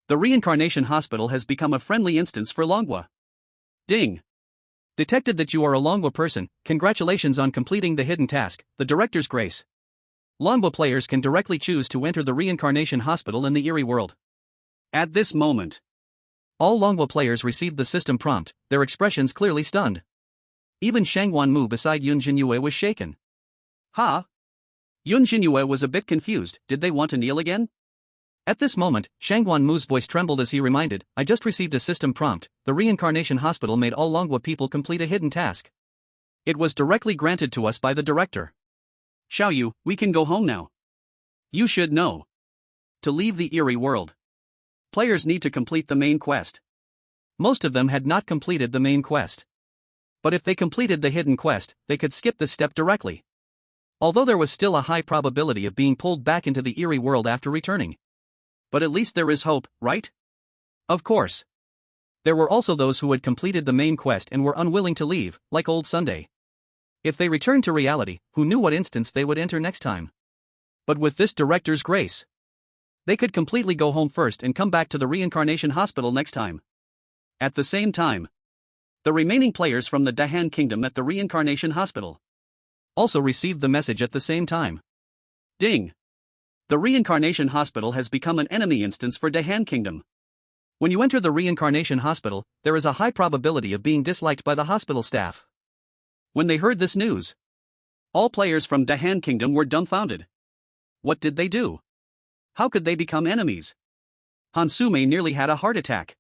The reincarnation hospital has become a friendly instance for Longwa. Ding! Detected that you are a Longwa person, congratulations on completing the hidden task, the Director's Grace. Longwa players can directly choose to enter the reincarnation hospital in the Eerie world. At this moment, all Longwa players received the system prompt, their expressions clearly stunned. Even Shang Wanmu beside Yun Zhenyue was shaken. Ha! Yun Zhenyue was a bit confused, did they want to kneel again? At this moment, Shang Wanmu's voice trembled as he reminded, I just received a system prompt, the reincarnation hospital made all Longwa people complete a hidden task. It was directly granted to us by the director. Xiaoyu, we can go home now. You should know. To leave the Eerie world, players need to complete the main quest. Most of them had not completed the main quest. But if they completed the hidden quest, they could skip this step directly. Although there was still a high probability of being pulled back into the Eerie world after returning. But at least there is hope, right? Of course. There were also those who had completed the main quest and were unwilling to leave, like Old Sunday. If they returned to reality, who knew what instance they would enter next time? But with this director's grace, they could completely go home first and come back to the reincarnation hospital next time. At the same time, the remaining players from the Dahan Kingdom at the reincarnation hospital also received the message at the same time. Ding! The Reincarnation Hospital has become an enemy instance for Dahan Kingdom. When you enter the Reincarnation Hospital, there is a high probability of being disliked by the hospital staff. When they heard this news, all players from Dahan Kingdom were dumbfounded. What did they do? How could they become enemies? Hansume nearly had a heart attack.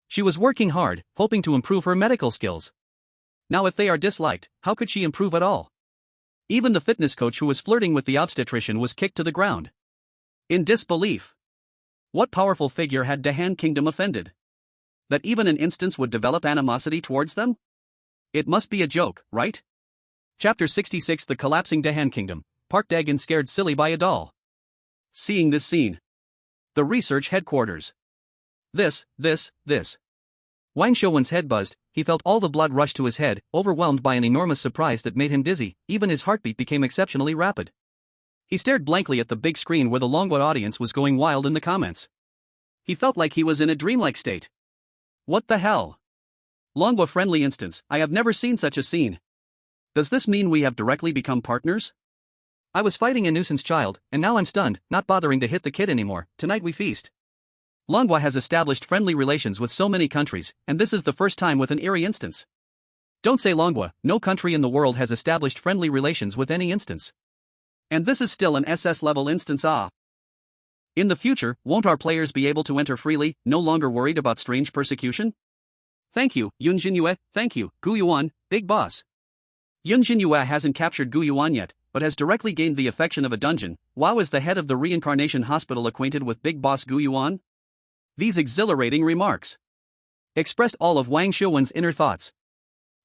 She was working hard, hoping to improve her medical skills. Now if they are disliked, how could she improve at all? Even the fitness coach who was flirting with the obstetrician was kicked to the ground. In disbelief. What powerful figure had Dahan Kingdom offended? That even an instance would develop animosity towards them? It must be a joke, right? Chapter 66 The Collapsing Dahan Kingdom, Park Dagon scared silly by a doll. Seeing this scene. The research headquarters. This. Wang Shouwen's head buzzed, he felt all the blood rush to his head, overwhelmed by an enormous surprise that made him dizzy, even his heartbeat became exceptionally rapid. He stared blankly at the big screen where the Longwa audience was going wild in the comments. He felt like he was in a dreamlike state. What the hell? Longwa friendly instance, I have never seen such a scene. Does this mean we have directly become partners? I was fighting a nuisance child, and now I'm stunned, not bothering to hit the kid anymore. Tonight we feast. Longwa has established friendly relations with so many countries, and this is the first time with an Eerie instance. Don't say Longwa, no country in the world has established friendly relations with any instance. And this is still an SS level instance. In the future, won't our players be able to enter freely, no longer worried about strange persecution? Thank you, Yun Zhenyue, thank you, Gu Yuan, big boss. Yun Zhenyue hasn't captured Gu Yuan yet, but has directly gained the affection of a dungeon. Wow, is the head of the Reincarnation Hospital acquainted with big boss Gu Yuan? These exhilarating remarks expressed all of Wang Shouwen's inner thoughts.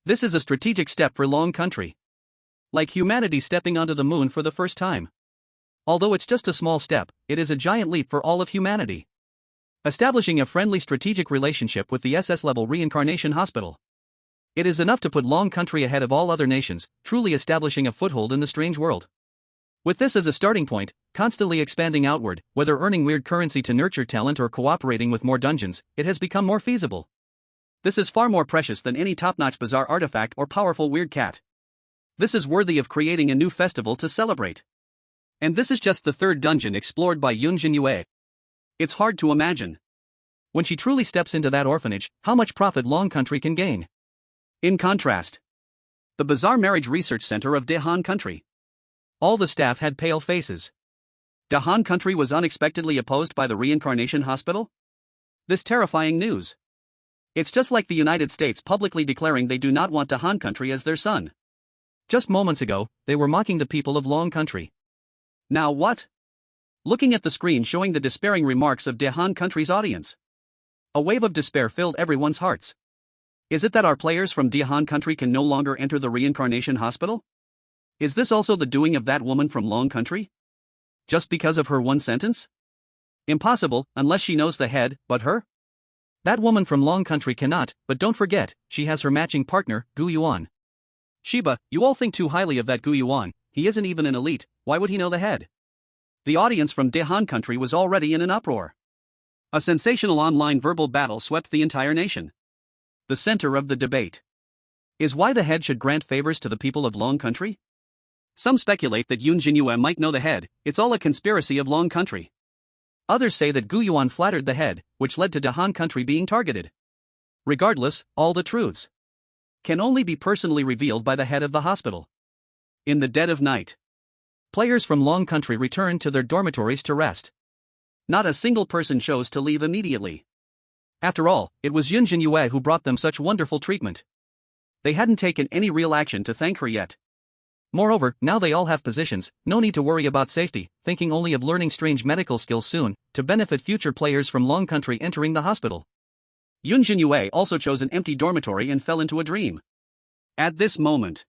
This is a strategic step for Long Country. Like humanity stepping onto the moon for the first time. Although it's just a small step, it is a giant leap for all of humanity. Establishing a friendly strategic relationship with the SS-level Reincarnation Hospital. It is enough to put Long Country ahead of all other nations, truly establishing a foothold in the strange world. With this as a starting point, constantly expanding outward, whether earning weird currency to nurture talent or cooperating with more dungeons, it has become more feasible. This is far more precious than any top-notch bizarre artifact or powerful weird cat. This is worthy of creating a new festival to celebrate. And this is just the third dungeon explored by Yun Zhenyue. It's hard to imagine. When she truly steps into that orphanage, how much profit Long Country can gain. In contrast, the bizarre marriage research center of Dahan Country. All the staff had pale faces. Dahan Country was unexpectedly opposed by the Reincarnation Hospital? This terrifying news. It's just like the United States publicly declaring they do not want Dahan Country as their son. Just moments ago, they were mocking the people of Long Country. Now what? Looking at the screen showing the despairing remarks of Dahan Country's audience. A wave of despair filled everyone's hearts. Is it that our players from Dahan Country can no longer enter the Reincarnation Hospital? Is this also the doing of that woman from Long Country? Just because of her one sentence? Impossible, unless she knows the head, but her? That woman from Long Country cannot, but don't forget, she has her matching partner, Gu Yuan. Shiba, you all think too highly of that Gu Yuan, he isn't even an elite, why would he know the head? The audience from Dahan Country was already in an uproar. A sensational online verbal battle swept the entire nation. The center of the debate is why the head should grant favors to the people of Long Country? Some speculate that Yun Zhenyue might know the head, it's all a conspiracy of Long Country. Others say that Gu Yuan flattered the head, which led to Dahan Country being targeted. Regardless, all the truths can only be personally revealed by the head of the hospital. In the dead of night, players from Long Country returned to their dormitories to rest. Not a single person chose to leave immediately. After all, it was Yun Zhenyue who brought them such wonderful treatment. They hadn't taken any real action to thank her yet. Moreover, now they all have positions, no need to worry about safety, thinking only of learning strange medical skills soon, to benefit future players from Long Country entering the hospital. Yun Zhenyue also chose an empty dormitory and fell into a dream. At this moment,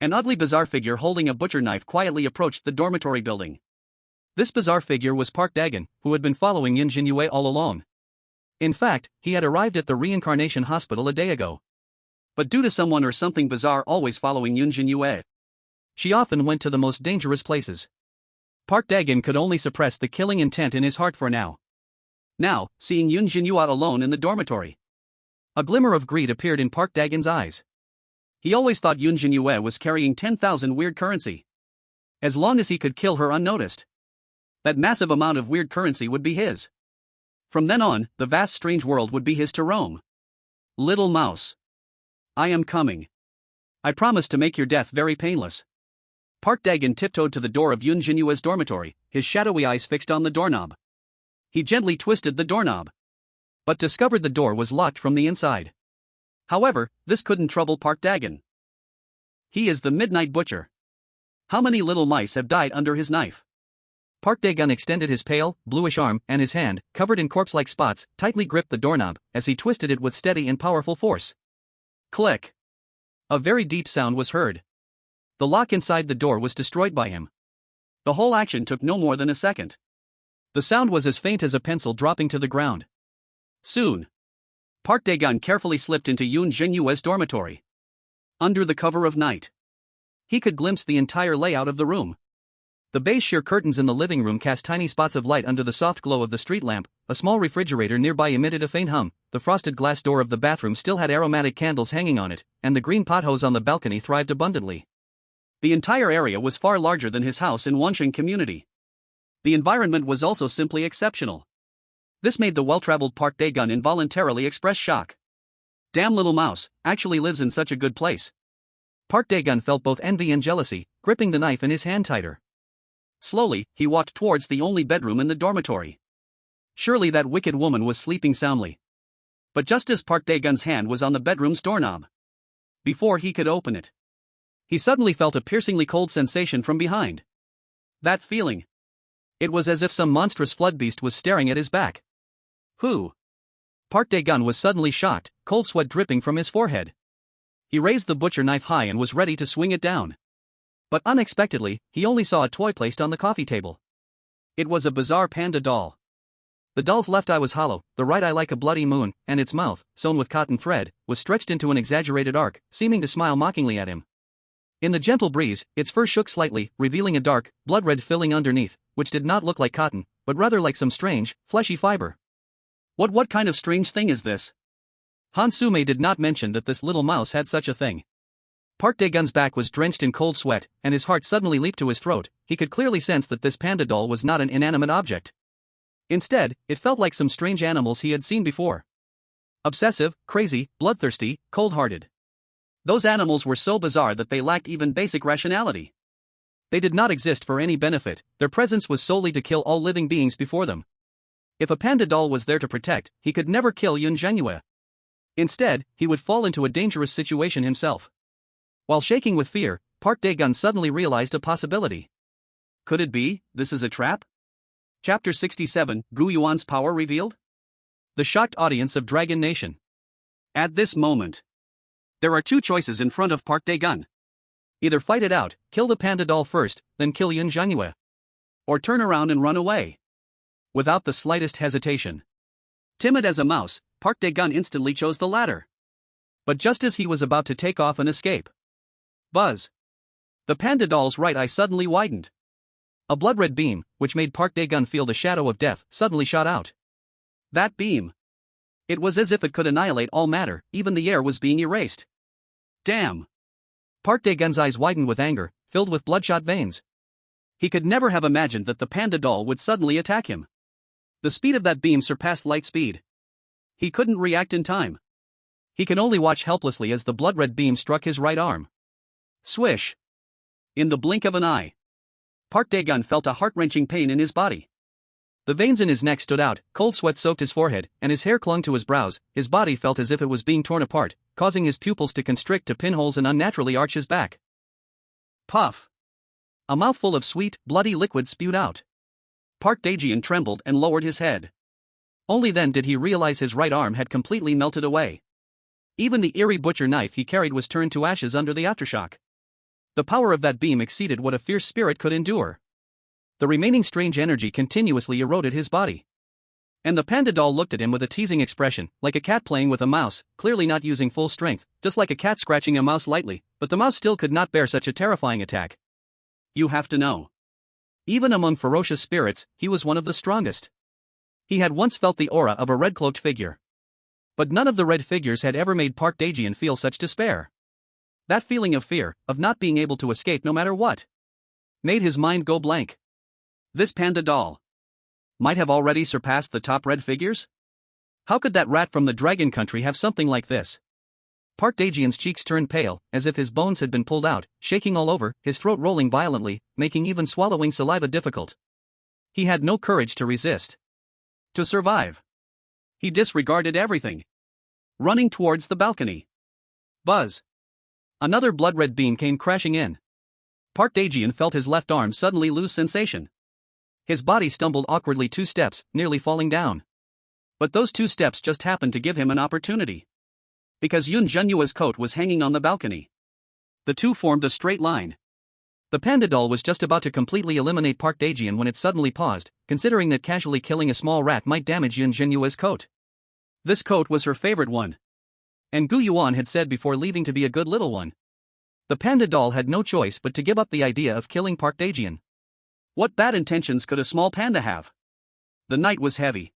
an ugly bizarre figure holding a butcher knife quietly approached the dormitory building. This bizarre figure was Park Dagon, who had been following Yun Zhenyue all along. In fact, he had arrived at the Reincarnation Hospital a day ago. But due to someone or something bizarre always following Yun Zhenyue, she often went to the most dangerous places. Park Dagon could only suppress the killing intent in his heart for now. Now, seeing Yun Zhenyue alone in the dormitory, a glimmer of greed appeared in Park Dagon's eyes. He always thought Yun Zhenyue was carrying 10,000 weird currency. As long as he could kill her unnoticed. That massive amount of weird currency would be his. From then on, the vast strange world would be his to roam. Little mouse. I am coming. I promise to make your death very painless. Park Dagon tiptoed to the door of Yun Zhenyue's dormitory, his shadowy eyes fixed on the doorknob. He gently twisted the doorknob, but discovered the door was locked from the inside. However, this couldn't trouble Park Dagon. He is the Midnight Butcher. How many little mice have died under his knife? Park Dagon extended his pale, bluish arm, and his hand, covered in corpse-like spots, tightly gripped the doorknob, as he twisted it with steady and powerful force. Click. A very deep sound was heard. The lock inside the door was destroyed by him. The whole action took no more than a second. The sound was as faint as a pencil dropping to the ground. Soon, Park Dagon carefully slipped into Yun Zhenyue's dormitory. Under the cover of night, he could glimpse the entire layout of the room. The beige sheer curtains in the living room cast tiny spots of light under the soft glow of the street lamp, a small refrigerator nearby emitted a faint hum, the frosted glass door of the bathroom still had aromatic candles hanging on it, and the green pothose on the balcony thrived abundantly. The entire area was far larger than his house in Wansheng community. The environment was also simply exceptional. This made the well-traveled Park Dagon involuntarily express shock. Damn little mouse, actually lives in such a good place. Park Dagon felt both envy and jealousy, gripping the knife in his hand tighter. Slowly, he walked towards the only bedroom in the dormitory. Surely that wicked woman was sleeping soundly. But just as Park Dagon's hand was on the bedroom's doorknob, before he could open it, he suddenly felt a piercingly cold sensation from behind. That feeling. It was as if some monstrous flood beast was staring at his back. Who? Park Dagon was suddenly shocked, cold sweat dripping from his forehead. He raised the butcher knife high and was ready to swing it down. But unexpectedly, he only saw a toy placed on the coffee table. It was a bizarre panda doll. The doll's left eye was hollow, the right eye like a bloody moon, and its mouth, sewn with cotton thread, was stretched into an exaggerated arc, seeming to smile mockingly at him. In the gentle breeze, its fur shook slightly, revealing a dark, blood-red filling underneath, which did not look like cotton, but rather like some strange, fleshy fiber. What kind of strange thing is this? Han Sume did not mention that this little mouse had such a thing. Park Dagon's back was drenched in cold sweat, and his heart suddenly leaped to his throat. He could clearly sense that this panda doll was not an inanimate object. Instead, it felt like some strange animals he had seen before. Obsessive, crazy, bloodthirsty, cold-hearted. Those animals were so bizarre that they lacked even basic rationality. They did not exist for any benefit, their presence was solely to kill all living beings before them. If a panda doll was there to protect, he could never kill Yun Zhenyue. Instead, he would fall into a dangerous situation himself. While shaking with fear, Park Dagon suddenly realized a possibility. Could it be, this is a trap? Chapter 67, Gu Yuan's power revealed? The shocked audience of Dragon Nation. At this moment, there are two choices in front of Park Dagon. Either fight it out, kill the panda doll first, then kill Yun Zhenyue. Or turn around and run away. Without the slightest hesitation. Timid as a mouse, Park Dagon instantly chose the latter. But just as he was about to take off and escape, buzz! The panda doll's right eye suddenly widened. A blood-red beam, which made Park Dagon feel the shadow of death, suddenly shot out. That beam. It was as if it could annihilate all matter, even the air was being erased. Damn! Park Dagon's eyes widened with anger, filled with bloodshot veins. He could never have imagined that the panda doll would suddenly attack him. The speed of that beam surpassed light speed. He couldn't react in time. He can only watch helplessly as the blood-red beam struck his right arm. Swish! In the blink of an eye, Park Dagon felt a heart-wrenching pain in his body. The veins in his neck stood out, cold sweat soaked his forehead, and his hair clung to his brows. His body felt as if it was being torn apart, causing his pupils to constrict to pinholes and unnaturally arch his back. Puff! A mouthful of sweet, bloody liquid spewed out. Park Dagon trembled and lowered his head. Only then did he realize his right arm had completely melted away. Even the eerie butcher knife he carried was turned to ashes under the aftershock. The power of that beam exceeded what a fierce spirit could endure. The remaining strange energy continuously eroded his body. And the panda doll looked at him with a teasing expression, like a cat playing with a mouse, clearly not using full strength, just like a cat scratching a mouse lightly, but the mouse still could not bear such a terrifying attack. You have to know. Even among ferocious spirits, he was one of the strongest. He had once felt the aura of a red-cloaked figure. But none of the red figures had ever made Park Dagon feel such despair. That feeling of fear, of not being able to escape no matter what. made his mind go blank. This panda doll might have already surpassed the top red figures? How could that rat from the dragon country have something like this? Park Daejeon's cheeks turned pale, as if his bones had been pulled out, shaking all over, his throat rolling violently, making even swallowing saliva difficult. He had no courage to resist. To survive, he disregarded everything, running towards the balcony. Buzz! Another blood-red beam came crashing in. Park Daejeon felt his left arm suddenly lose sensation. His body stumbled awkwardly 2 steps, nearly falling down. But those 2 steps just happened to give him an opportunity. Because Yun Zhenyue's coat was hanging on the balcony. The two formed a straight line. The panda doll was just about to completely eliminate Park Daejeon when it suddenly paused, considering that casually killing a small rat might damage Yun Zhenyue's coat. This coat was her favorite one. And Gu Yuan had said before leaving to be a good little one. The panda doll had no choice but to give up the idea of killing Park Daejeon. What bad intentions could a small panda have? The night was heavy.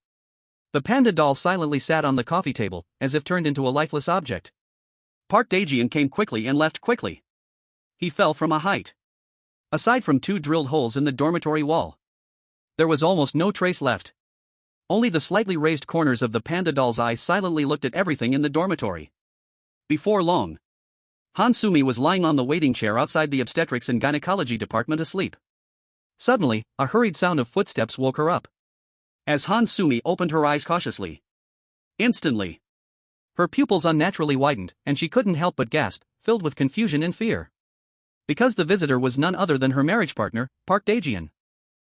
The panda doll silently sat on the coffee table, as if turned into a lifeless object. Park Daejeon came quickly and left quickly. He fell from a height. Aside from 2 drilled holes in the dormitory wall, there was almost no trace left. Only the slightly raised corners of the panda doll's eyes silently looked at everything in the dormitory. Before long, Hansumi was lying on the waiting chair outside the obstetrics and gynecology department asleep. Suddenly, a hurried sound of footsteps woke her up. As Hansumi opened her eyes cautiously, instantly, her pupils unnaturally widened, and she couldn't help but gasp, filled with confusion and fear. Because the visitor was none other than her marriage partner, Park Daejeon.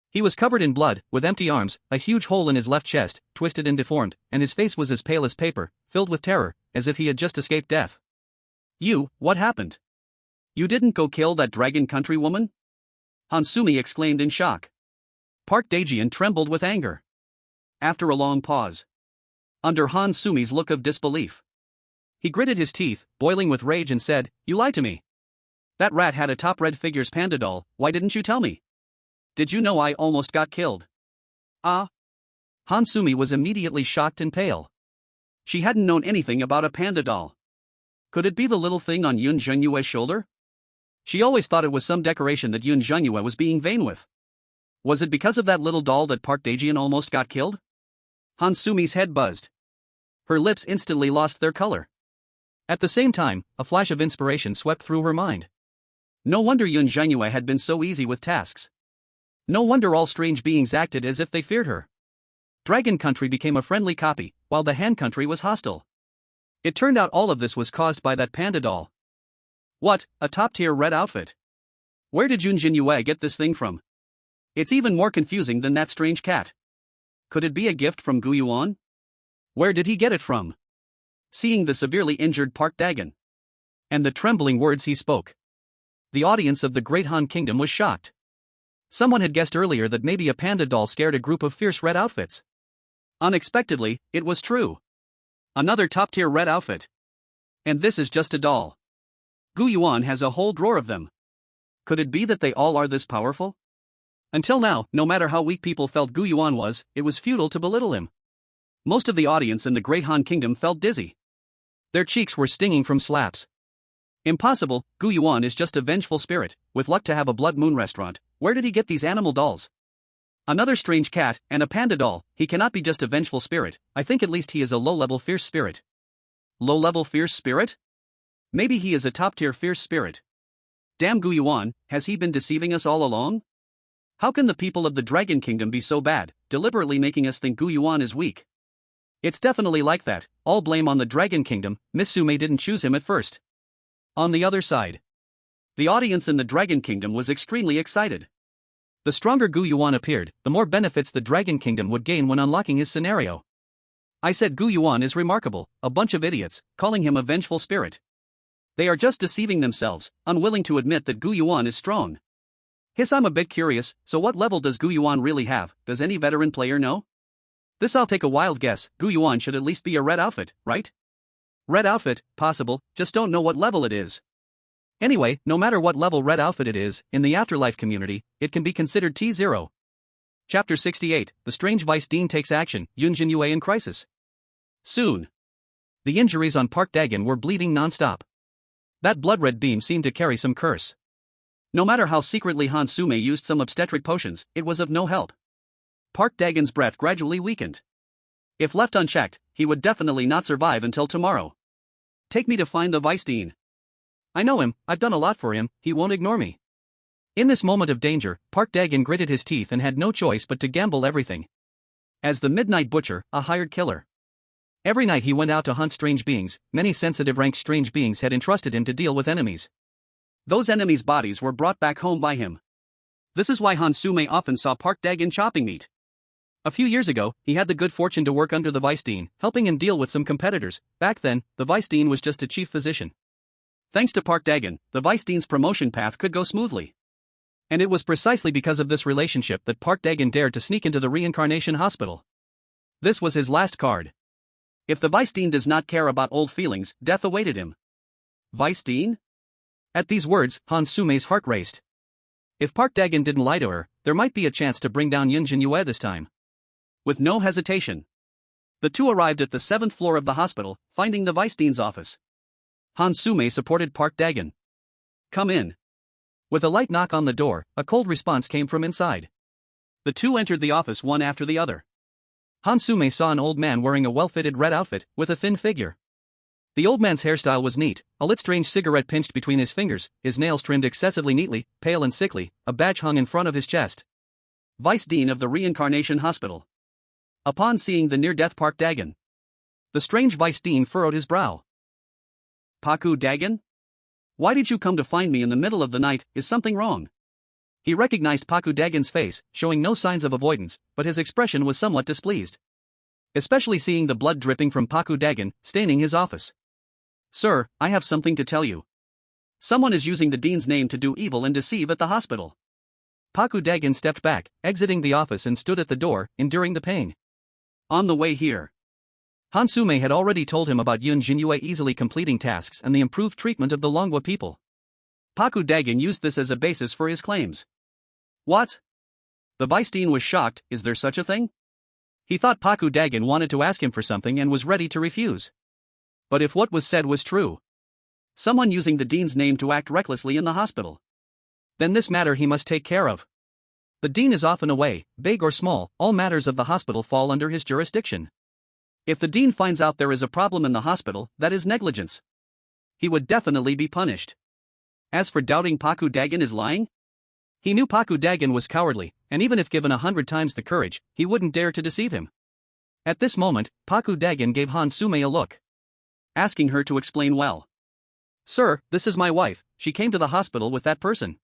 He was covered in blood, with empty arms, a huge hole in his left chest, twisted and deformed, and his face was as pale as paper, filled with terror, as if he had just escaped death. What happened? You didn't go kill that dragon country woman? Hansumi exclaimed in shock. Park Daejeon trembled with anger. After a long pause, under Hansumi's look of disbelief, he gritted his teeth, boiling with rage, and said, "You lied to me. That rat had a top red figures panda doll. Why didn't you tell me? Did you know I almost got killed?" Hansumi was immediately shocked and pale. She hadn't known anything about a panda doll. Could it be the little thing on Yun Zhenyue's shoulder? She always thought it was some decoration that Yun Zhenyue was being vain with. Was it because of that little doll that Park Daejeon almost got killed? Hansumi's head buzzed. Her lips instantly lost their color. At the same time, a flash of inspiration swept through her mind. No wonder Yun Zhenyue had been so easy with tasks. No wonder all strange beings acted as if they feared her. Dragon Country became a friendly copy, while the Han Country was hostile. It turned out all of this was caused by that panda doll. What, a top-tier red outfit? Where did Yun Zhenyue get this thing from? It's even more confusing than that strange cat. Could it be a gift from Gu Yuan? Where did he get it from? Seeing the severely injured Park Daejeon and the trembling words he spoke, the audience of the Great Han Kingdom was shocked. Someone had guessed earlier that maybe a panda doll scared a group of fierce red outfits. Unexpectedly, it was true. Another top-tier red outfit. And this is just a doll. Gu Yuan has a whole drawer of them. Could it be that they all are this powerful? Until now, no matter how weak people felt Gu Yuan was, it was futile to belittle him. Most of the audience in the Great Han Kingdom felt dizzy. Their cheeks were stinging from slaps. Impossible, Gu Yuan is just a vengeful spirit, with luck to have a blood moon restaurant. Where did he get these animal dolls? Another strange cat, and a panda doll. He cannot be just a vengeful spirit. I think at least he is a low-level fierce spirit. Low-level fierce spirit? Maybe he is a top-tier fierce spirit. Damn Gu Yuan, has he been deceiving us all along? How can the people of the Dragon Kingdom be so bad, deliberately making us think Gu Yuan is weak? It's definitely like that. All blame on the Dragon Kingdom. Miss Sume didn't choose him at first. On the other side, the audience in the Dragon Kingdom was extremely excited. The stronger Gu Yuan appeared, the more benefits the Dragon Kingdom would gain when unlocking his scenario. I said Gu Yuan is remarkable, a bunch of idiots, calling him a vengeful spirit. They are just deceiving themselves, unwilling to admit that Gu Yuan is strong. Hiss, I'm a bit curious, so what level does Gu Yuan really have? Does any veteran player know? This I'll take a wild guess. Gu Yuan should at least be a red outfit, right? Red outfit, possible, just don't know what level it is. Anyway, no matter what level red outfit it is, in the afterlife community, it can be considered T0. Chapter 68, The Strange Vice Dean Takes Action, Yun Zhenyue in Crisis. Soon, the injuries on Park Daejeon were bleeding non-stop. That blood-red beam seemed to carry some curse. No matter how secretly Han Sume used some obstetric potions, it was of no help. Park Dagon's breath gradually weakened. If left unchecked, he would definitely not survive until tomorrow. Take me to find the Vice Dean. I know him, I've done a lot for him, he won't ignore me. In this moment of danger, Park Dagon gritted his teeth and had no choice but to gamble everything. As the Midnight Butcher, a hired killer. Every night he went out to hunt strange beings. Many sensitive ranked strange beings had entrusted him to deal with enemies. Those enemies' bodies were brought back home by him. This is why Han Sume often saw Park Dagon chopping meat. A few years ago, he had the good fortune to work under the Vice Dean, helping him deal with some competitors. Back then, the Vice Dean was just a chief physician. Thanks to Park Dagon, the Vice Dean's promotion path could go smoothly. And it was precisely because of this relationship that Park Dagon dared to sneak into the reincarnation hospital. This was his last card. If the Vice Dean does not care about old feelings, death awaited him. Vice Dean? At these words, Han Sume's heart raced. If Park Dagon didn't lie to her, there might be a chance to bring down Yun Zhenyue this time. With no hesitation, the two arrived at the 7th floor of the hospital, finding the Vice Dean's office. Han Sume supported Park Dagon. Come in. With a light knock on the door, a cold response came from inside. The two entered the office one after the other. Han Sume saw an old man wearing a well-fitted red outfit, with a thin figure. The old man's hairstyle was neat, a lit strange cigarette pinched between his fingers, his nails trimmed excessively neatly, pale and sickly, a badge hung in front of his chest. Vice Dean of the Reincarnation Hospital. Upon seeing the near-death Park Dagon, the strange Vice Dean furrowed his brow. Paku Dagon? Why did you come to find me in the middle of the night? Is something wrong? He recognized Paku Dagon's face, showing no signs of avoidance, but his expression was somewhat displeased. Especially seeing the blood dripping from Paku Dagon, staining his office. Sir, I have something to tell you. Someone is using the Dean's name to do evil and deceive at the hospital. Paku Dagon stepped back, exiting the office and stood at the door, enduring the pain. On the way here, Han Sume had already told him about Yun Zhenyue easily completing tasks and the improved treatment of the Longwa people. Paku Dagon used this as a basis for his claims. What? The Vice Dean was shocked. Is there such a thing? He thought Paku Dagon wanted to ask him for something and was ready to refuse. But if what was said was true, someone using the Dean's name to act recklessly in the hospital, then this matter he must take care of. The Dean is often away, big or small, all matters of the hospital fall under his jurisdiction. If the Dean finds out there is a problem in the hospital, that is negligence. He would definitely be punished. As for doubting Paku Dagon is lying, he knew Paku Dagon was cowardly, and even if given 100 times the courage, he wouldn't dare to deceive him. At this moment, Paku Dagon gave Han Sume a look, asking her to explain well. Sir, this is my wife, she came to the hospital with that person.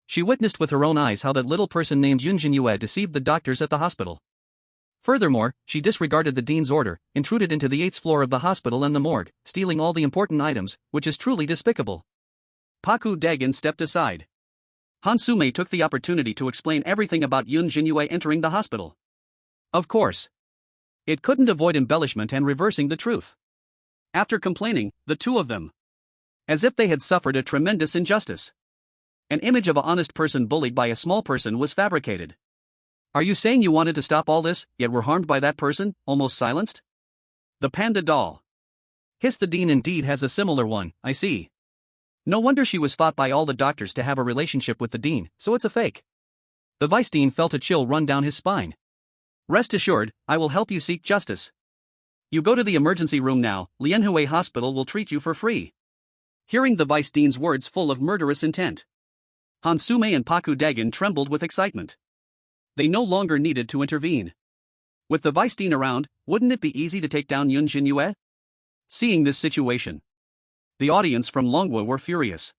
She witnessed with her own eyes how that little person named Yun Zhenyue deceived the doctors at the hospital. Furthermore, she disregarded the Dean's order, intruded into the 8th floor of the hospital and the morgue, stealing all the important items, which is truly despicable. Paku Dagon stepped aside. Han Sume took the opportunity to explain everything about Yun Zhenyue entering the hospital. Of course, it couldn't avoid embellishment and reversing the truth. After complaining, the two of them, as if they had suffered a tremendous injustice. An image of an honest person bullied by a small person was fabricated. Are you saying you wanted to stop all this, yet were harmed by that person, almost silenced? The panda doll. Hiss, the Dean indeed has a similar one, I see. No wonder she was fought by all the doctors to have a relationship with the Dean, so it's a fake. The Vice Dean felt a chill run down his spine. Rest assured, I will help you seek justice. You go to the emergency room now, Lianhue Hospital will treat you for free. Hearing the Vice Dean's words full of murderous intent, Han Sume and Paku Dagon trembled with excitement. They no longer needed to intervene. With the Vice Dean around, wouldn't it be easy to take down Yun Zhenyue? Seeing this situation, the audience from Longwa were furious.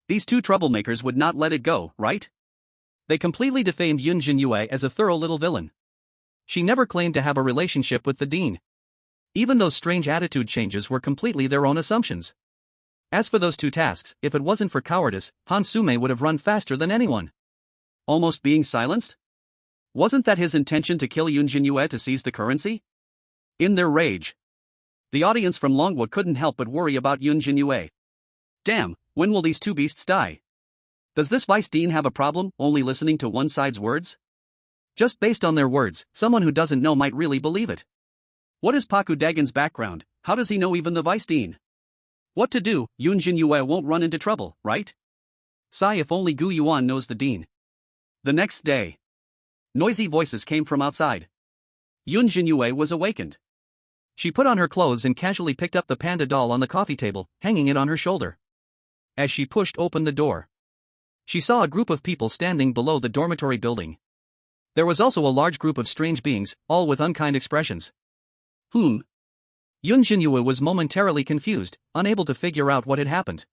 These two troublemakers would not let it go, right? They completely defamed Yun Zhenyue as a thorough little villain. She never claimed to have a relationship with the Dean. Even those strange attitude changes were completely their own assumptions. As for those two tasks, if it wasn't for cowardice, Han Sume would have run faster than anyone. Almost being silenced? Wasn't that his intention to kill Yun Zhenyue to seize the currency? In their rage, the audience from Longwa couldn't help but worry about Yun Zhenyue. Damn, when will these two beasts die? Does this Vice Dean have a problem only listening to one side's words? Just based on their words, someone who doesn't know might really believe it. What is Paku Dagon's background? How does he know even the Vice Dean? What to do? Yun Zhenyue won't run into trouble, right? Sigh if only Gu Yuan knows the dean. The next day. Noisy voices came from outside. Yun Zhenyue was awakened. She put on her clothes and casually picked up the panda doll on the coffee table, hanging it on her shoulder. As she pushed open the door, she saw a group of people standing below the dormitory building. There was also a large group of strange beings, all with unkind expressions. Yun Zhenyue was momentarily confused, unable to figure out what had happened.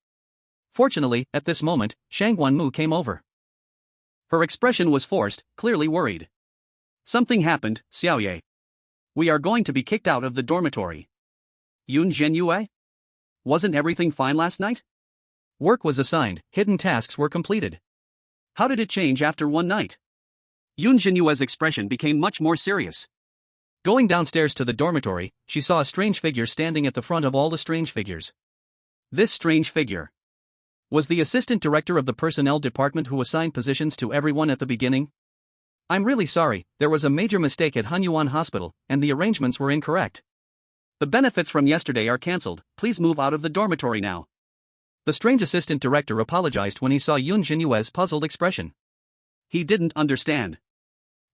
Fortunately, at this moment, Shang Wanmu came over. Her expression was forced, clearly worried. Something happened, Xiaoye. We are going to be kicked out of the dormitory. Yun Zhenyue? Wasn't everything fine last night? Work was assigned, hidden tasks were completed. How did it change after one night? Yun Zhenyue's expression became much more serious. Going downstairs to the dormitory, she saw a strange figure standing at the front of all the strange figures. This strange figure was the assistant director of the personnel department who assigned positions to everyone at the beginning. I'm really sorry, there was a major mistake at Hunyuan Hospital, and the arrangements were incorrect. The benefits from yesterday are cancelled, please move out of the dormitory now. The strange assistant director apologized when he saw Yun Zhenyue's puzzled expression. He didn't understand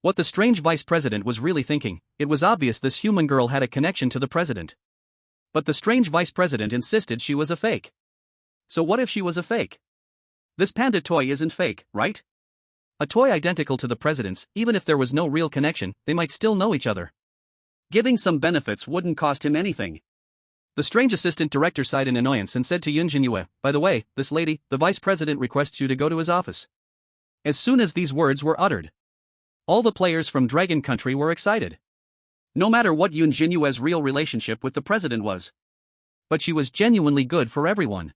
what the strange vice president was really thinking. It was obvious this human girl had a connection to the president. But the strange vice president insisted she was a fake. So what if she was a fake? This panda toy isn't fake, right? A toy identical to the president's, even if there was no real connection, they might still know each other. Giving some benefits wouldn't cost him anything. The strange assistant director sighed in annoyance and said to Yun Zhenyue, by the way, this lady, the vice president requests you to go to his office. As soon as these words were uttered, all the players from Dragon Country were excited. No matter what Yun Zhenyue's real relationship with the president was. But she was genuinely good for everyone.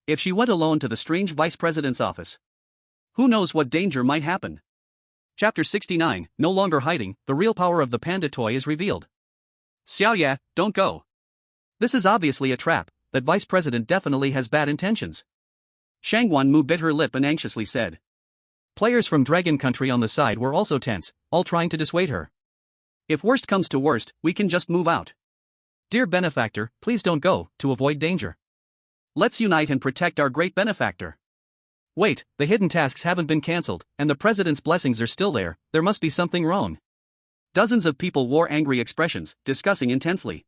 If she went alone to the strange vice president's office, who knows what danger might happen? Chapter 69, No Longer Hiding, the real power of the panda toy is revealed. Xiaoye, don't go. This is obviously a trap, that vice president definitely has bad intentions. Shang Wanmu bit her lip and anxiously said. Players from Dragon Country on the side were also tense, all trying to dissuade her. If worst comes to worst, we can just move out. Dear benefactor, please don't go, to avoid danger. Let's unite and protect our great benefactor. Wait, the hidden tasks haven't been cancelled, and the president's blessings are still there must be something wrong. Dozens of people wore angry expressions, discussing intensely.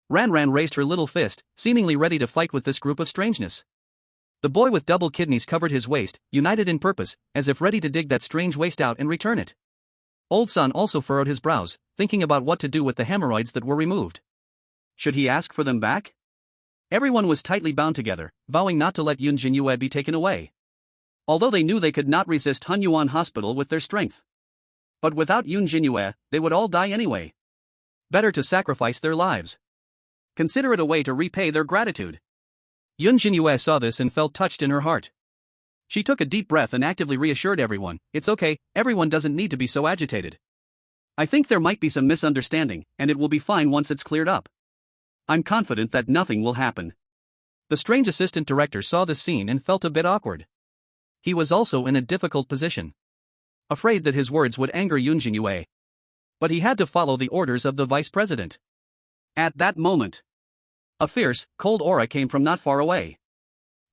Ran raised her little fist, seemingly ready to fight with this group of strangeness. The boy with double kidneys covered his waist, united in purpose, as if ready to dig that strange waste out and return it. Old Sun also furrowed his brows, thinking about what to do with the hemorrhoids that were removed. Should he ask for them back? Everyone was tightly bound together, vowing not to let Yun Zhenyue be taken away. Although they knew they could not resist Hunyuan Hospital with their strength. But without Yun Zhenyue, they would all die anyway. Better to sacrifice their lives. Consider it a way to repay their gratitude. Yun Zhenyue saw this and felt touched in her heart. She took a deep breath and actively reassured everyone, it's okay, everyone doesn't need to be so agitated. I think there might be some misunderstanding, and it will be fine once it's cleared up. I'm confident that nothing will happen. The strange assistant director saw this scene and felt a bit awkward. He was also in a difficult position. Afraid that his words would anger Yun Zhenyue. But he had to follow the orders of the vice president. At that moment, a fierce, cold aura came from not far away.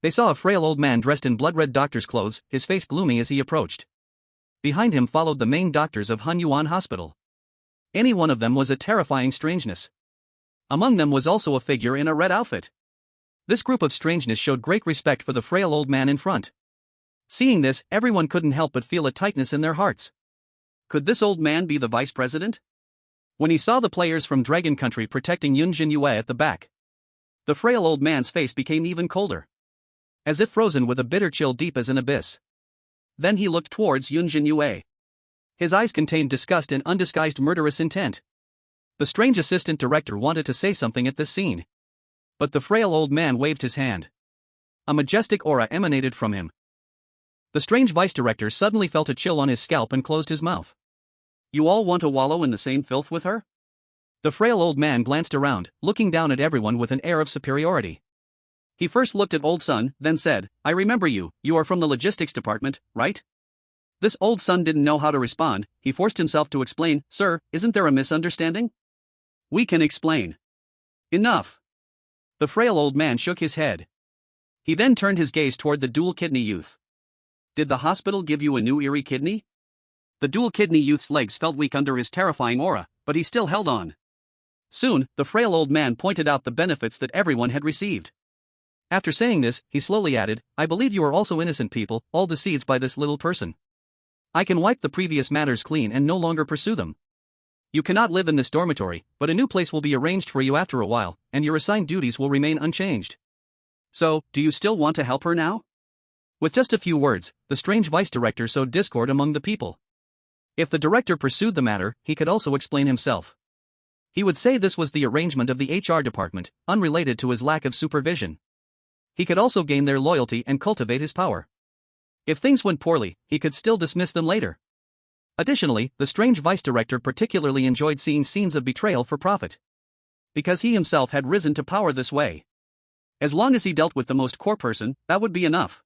They saw a frail old man dressed in blood-red doctor's clothes, his face gloomy as he approached. Behind him followed the main doctors of Hunyuan Hospital. Any one of them was a terrifying strangeness. Among them was also a figure in a red outfit. This group of strangeness showed great respect for the frail old man in front. Seeing this, everyone couldn't help but feel a tightness in their hearts. Could this old man be the vice president? When he saw the players from Dragon Country protecting Yun Zhenyue at the back, the frail old man's face became even colder. As if frozen with a bitter chill deep as an abyss. Then he looked towards Yun Zhenyue. His eyes contained disgust and undisguised murderous intent. The strange assistant director wanted to say something at this scene. But the frail old man waved his hand. A majestic aura emanated from him. The strange vice director suddenly felt a chill on his scalp and closed his mouth. You all want to wallow in the same filth with her? The frail old man glanced around, looking down at everyone with an air of superiority. He first looked at Old Sun, then said, I remember you are from the logistics department, right? This Old Sun didn't know how to respond, he forced himself to explain, Sir, isn't there a misunderstanding? We can explain. Enough. The frail old man shook his head. He then turned his gaze toward the dual-kidney youth. Did the hospital give you a new Eerie kidney? The dual-kidney youth's legs felt weak under his terrifying aura, but he still held on. Soon, the frail old man pointed out the benefits that everyone had received. After saying this, he slowly added, I believe you are also innocent people, all deceived by this little person. I can wipe the previous matters clean and no longer pursue them. You cannot live in this dormitory, but a new place will be arranged for you after a while, and your assigned duties will remain unchanged. So, do you still want to help her now? With just a few words, the strange vice director sowed discord among the people. If the director pursued the matter, he could also explain himself. He would say this was the arrangement of the HR department, unrelated to his lack of supervision. He could also gain their loyalty and cultivate his power. If things went poorly, he could still dismiss them later. Additionally, the strange vice director particularly enjoyed seeing scenes of betrayal for profit. Because he himself had risen to power this way. As long as he dealt with the most core person, that would be enough.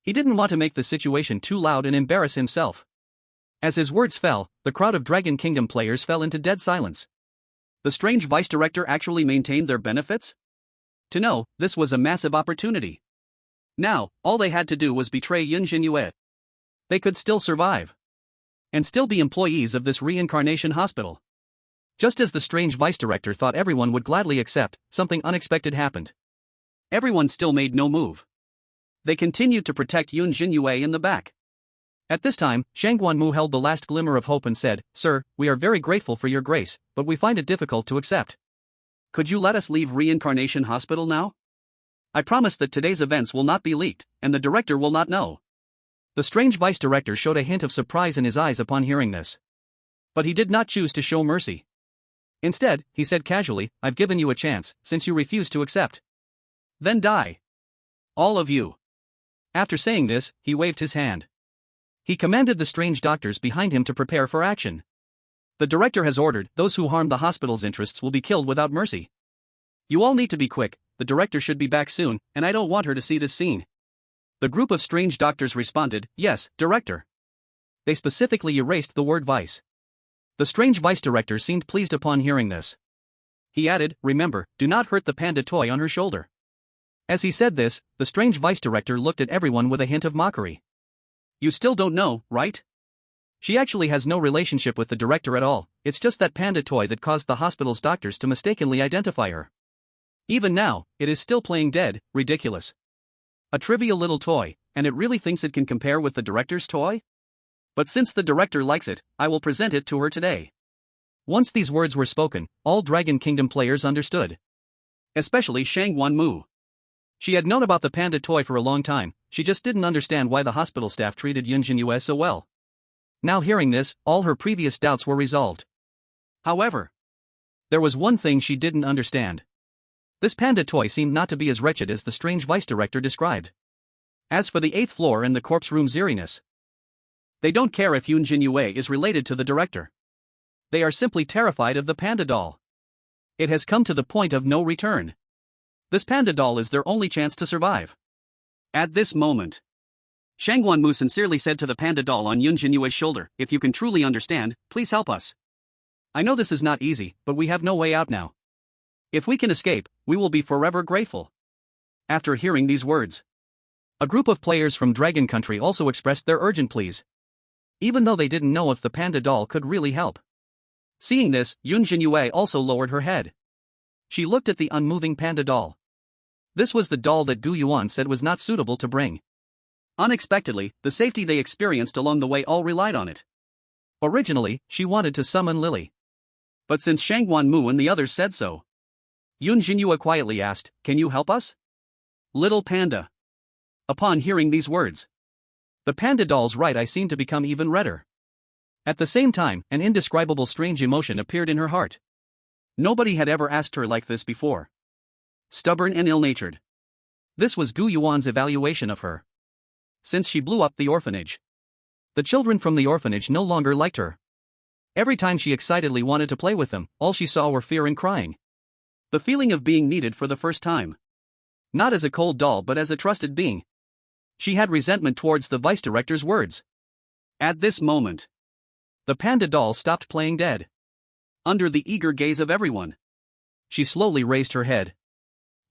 He didn't want to make the situation too loud and embarrass himself. As his words fell, the crowd of Dragon Kingdom players fell into dead silence. The strange vice director actually maintained their benefits? To know, this was a massive opportunity. Now, all they had to do was betray Yun Zhenyue. They could still survive. And still be employees of this reincarnation hospital. Just as the strange vice director thought everyone would gladly accept, something unexpected happened. Everyone still made no move. They continued to protect Yun Zhenyue in the back. At this time, Shang Guanmu held the last glimmer of hope and said, Sir, we are very grateful for your grace, but we find it difficult to accept. Could you let us leave Reincarnation Hospital now? I promise that today's events will not be leaked, and the director will not know. The strange vice director showed a hint of surprise in his eyes upon hearing this. But he did not choose to show mercy. Instead, he said casually, I've given you a chance, since you refuse to accept. Then die. All of you. After saying this, he waved his hand. He commanded the strange doctors behind him to prepare for action. The director has ordered, those who harm the hospital's interests will be killed without mercy. You all need to be quick, the director should be back soon, and I don't want her to see this scene. The group of strange doctors responded, Yes, director. They specifically erased the word vice. The strange vice director seemed pleased upon hearing this. He added, Remember, do not hurt the panda toy on her shoulder. As he said this, the strange vice director looked at everyone with a hint of mockery. You still don't know, right? She actually has no relationship with the director at all, it's just that panda toy that caused the hospital's doctors to mistakenly identify her. Even now, it is still playing dead, ridiculous. A trivial little toy, and it really thinks it can compare with the director's toy? But since the director likes it, I will present it to her today. Once these words were spoken, all Dragon Kingdom players understood. Especially Shang Guanmu. She had known about the panda toy for a long time, she just didn't understand why the hospital staff treated Yun Zhenyue so well. Now hearing this, all her previous doubts were resolved. However, there was one thing she didn't understand. This panda toy seemed not to be as wretched as the strange vice director described. As for the 8th floor and the corpse room's eeriness, they don't care if Yun Zhenyue is related to the director. They are simply terrified of the panda doll. It has come to the point of no return. This panda doll is their only chance to survive. At this moment, Shang Guanmu sincerely said to the panda doll on Yun Zhenyue's shoulder, If you can truly understand, please help us. I know this is not easy, but we have no way out now. If we can escape, we will be forever grateful. After hearing these words, a group of players from Dragon Country also expressed their urgent pleas. Even though they didn't know if the panda doll could really help. Seeing this, Yun Zhenyue also lowered her head. She looked at the unmoving panda doll. This was the doll that Gu Yuan said was not suitable to bring. Unexpectedly, the safety they experienced along the way all relied on it. Originally, she wanted to summon Lily. But since Shang Guanmu and the others said so, Yun Zhenyue quietly asked, Can you help us? Little panda. Upon hearing these words, the panda doll's right eye seemed to become even redder. At the same time, an indescribable strange emotion appeared in her heart. Nobody had ever asked her like this before. Stubborn and ill-natured. This was Gu Yuan's evaluation of her. Since she blew up the orphanage, the children from the orphanage no longer liked her. Every time she excitedly wanted to play with them, all she saw were fear and crying. The feeling of being needed for the first time. Not as a cold doll but as a trusted being. She had resentment towards the vice director's words. At this moment, the panda doll stopped playing dead. Under the eager gaze of everyone, she slowly raised her head.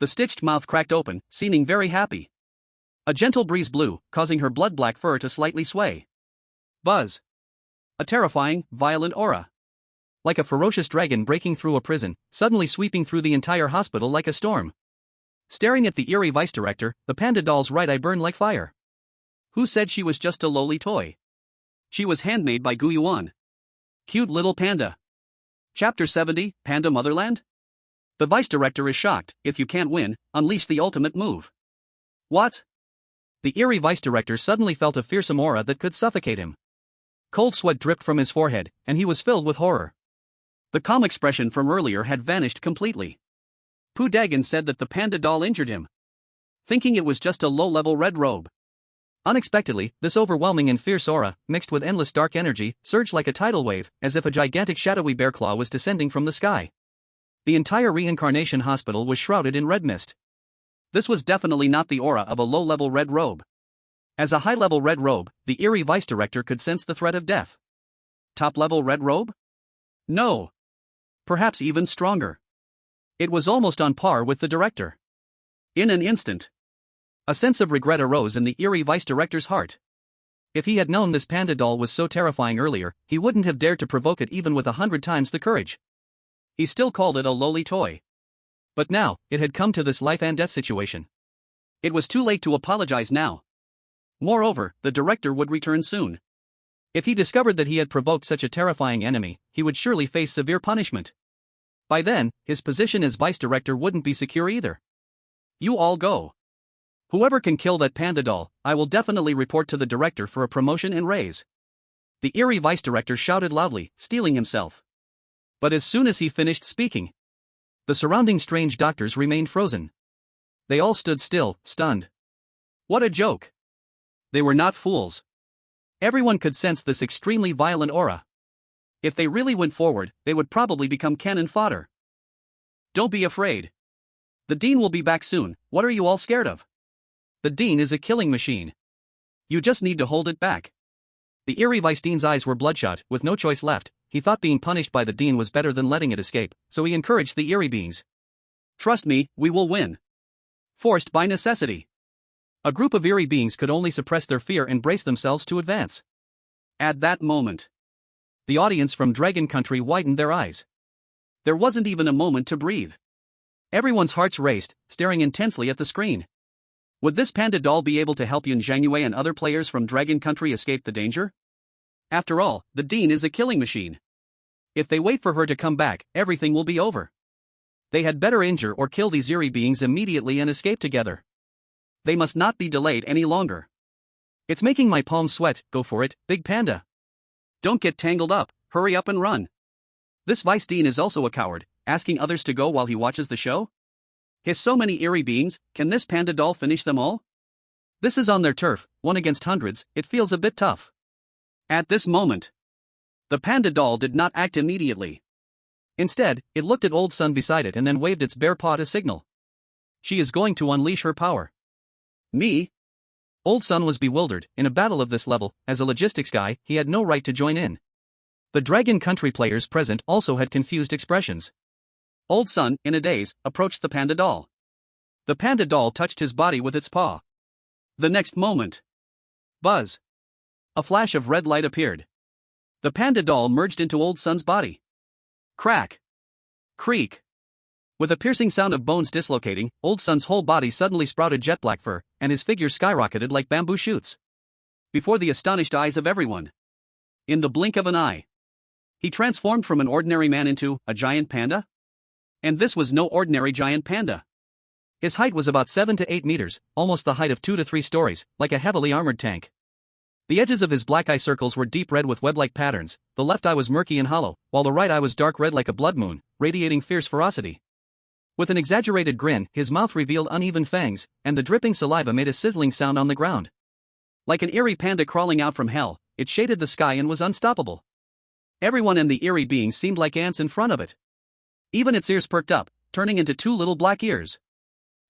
The stitched mouth cracked open, seeming very happy. A gentle breeze blew, causing her blood-black fur to slightly sway. Buzz. A terrifying, violent aura. Like a ferocious dragon breaking through a prison, suddenly sweeping through the entire hospital like a storm. Staring at the Eerie vice director, the panda doll's right eye burned like fire. Who said she was just a lowly toy? She was handmade by Gu Yuan. Cute little panda. Chapter 70, Panda Motherland? The vice director is shocked. If you can't win, unleash the ultimate move. What? The Eerie vice director suddenly felt a fearsome aura that could suffocate him. Cold sweat dripped from his forehead, and he was filled with horror. The calm expression from earlier had vanished completely. Pu Dagon said that the panda doll injured him, thinking it was just a low-level red robe. Unexpectedly, this overwhelming and fierce aura, mixed with endless dark energy, surged like a tidal wave, as if a gigantic shadowy bear claw was descending from the sky. The entire reincarnation hospital was shrouded in red mist. This was definitely not the aura of a low-level red robe. As a high-level red robe, the Eerie vice director could sense the threat of death. Top-level red robe? No. Perhaps even stronger. It was almost on par with the director. In an instant, a sense of regret arose in the Eerie vice director's heart. If he had known this panda doll was so terrifying earlier, he wouldn't have dared to provoke it even with 100 times the courage. He still called it a lowly toy. But now, it had come to this life and death situation. It was too late to apologize now. Moreover, the director would return soon. If he discovered that he had provoked such a terrifying enemy, he would surely face severe punishment. By then, his position as vice director wouldn't be secure either. You all go. Whoever can kill that panda doll, I will definitely report to the director for a promotion and raise. The Eerie vice director shouted loudly, steeling himself. But as soon as he finished speaking, the surrounding strange doctors remained frozen. They all stood still, stunned. What a joke! They were not fools. Everyone could sense this extremely violent aura. If they really went forward, they would probably become cannon fodder. Don't be afraid. The Dean will be back soon. What are you all scared of? The Dean is a killing machine. You just need to hold it back. The Eerie Vice Dean's eyes were bloodshot. With no choice left, he thought being punished by the Dean was better than letting it escape, so he encouraged the Eerie beings. Trust me, we will win. Forced by necessity. A group of Eerie beings could only suppress their fear and brace themselves to advance. At that moment, the audience from Dragon Country widened their eyes. There wasn't even a moment to breathe. Everyone's hearts raced, staring intensely at the screen. Would this panda doll be able to help Yun Zhenyue and other players from Dragon Country escape the danger? After all, the Dean is a killing machine. If they wait for her to come back, everything will be over. They had better injure or kill these Eerie beings immediately and escape together. They must not be delayed any longer. It's making my palms sweat. Go for it, Big Panda. Don't get tangled up, hurry up and run. This Vice Dean is also a coward, asking others to go while he watches the show? Has so many Eerie beings, can this panda doll finish them all? This is on their turf, 1 against hundreds, it feels a bit tough. At this moment, the panda doll did not act immediately. Instead, it looked at Old Sun beside it and then waved its bare paw to signal. She is going to unleash her power. Me? Old Sun was bewildered. In a battle of this level, as a logistics guy, he had no right to join in. The Dragon Country players present also had confused expressions. Old Sun, in a daze, approached the panda doll. The panda doll touched his body with its paw. The next moment, buzz! A flash of red light appeared. The panda doll merged into Old Sun's body. Crack! Creak! With a piercing sound of bones dislocating, Old Sun's whole body suddenly sprouted jet black fur, and his figure skyrocketed like bamboo shoots. Before the astonished eyes of everyone. In the blink of an eye, he transformed from an ordinary man into a giant panda? And this was no ordinary giant panda. His height was about 7 to 8 meters, almost the height of 2 to 3 stories, like a heavily armored tank. The edges of his black eye circles were deep red with web-like patterns, the left eye was murky and hollow, while the right eye was dark red like a blood moon, radiating fierce ferocity. With an exaggerated grin, his mouth revealed uneven fangs, and the dripping saliva made a sizzling sound on the ground. Like an eerie panda crawling out from hell, it shaded the sky and was unstoppable. Everyone and the Eerie beings seemed like ants in front of it. Even its ears perked up, turning into 2 little black ears.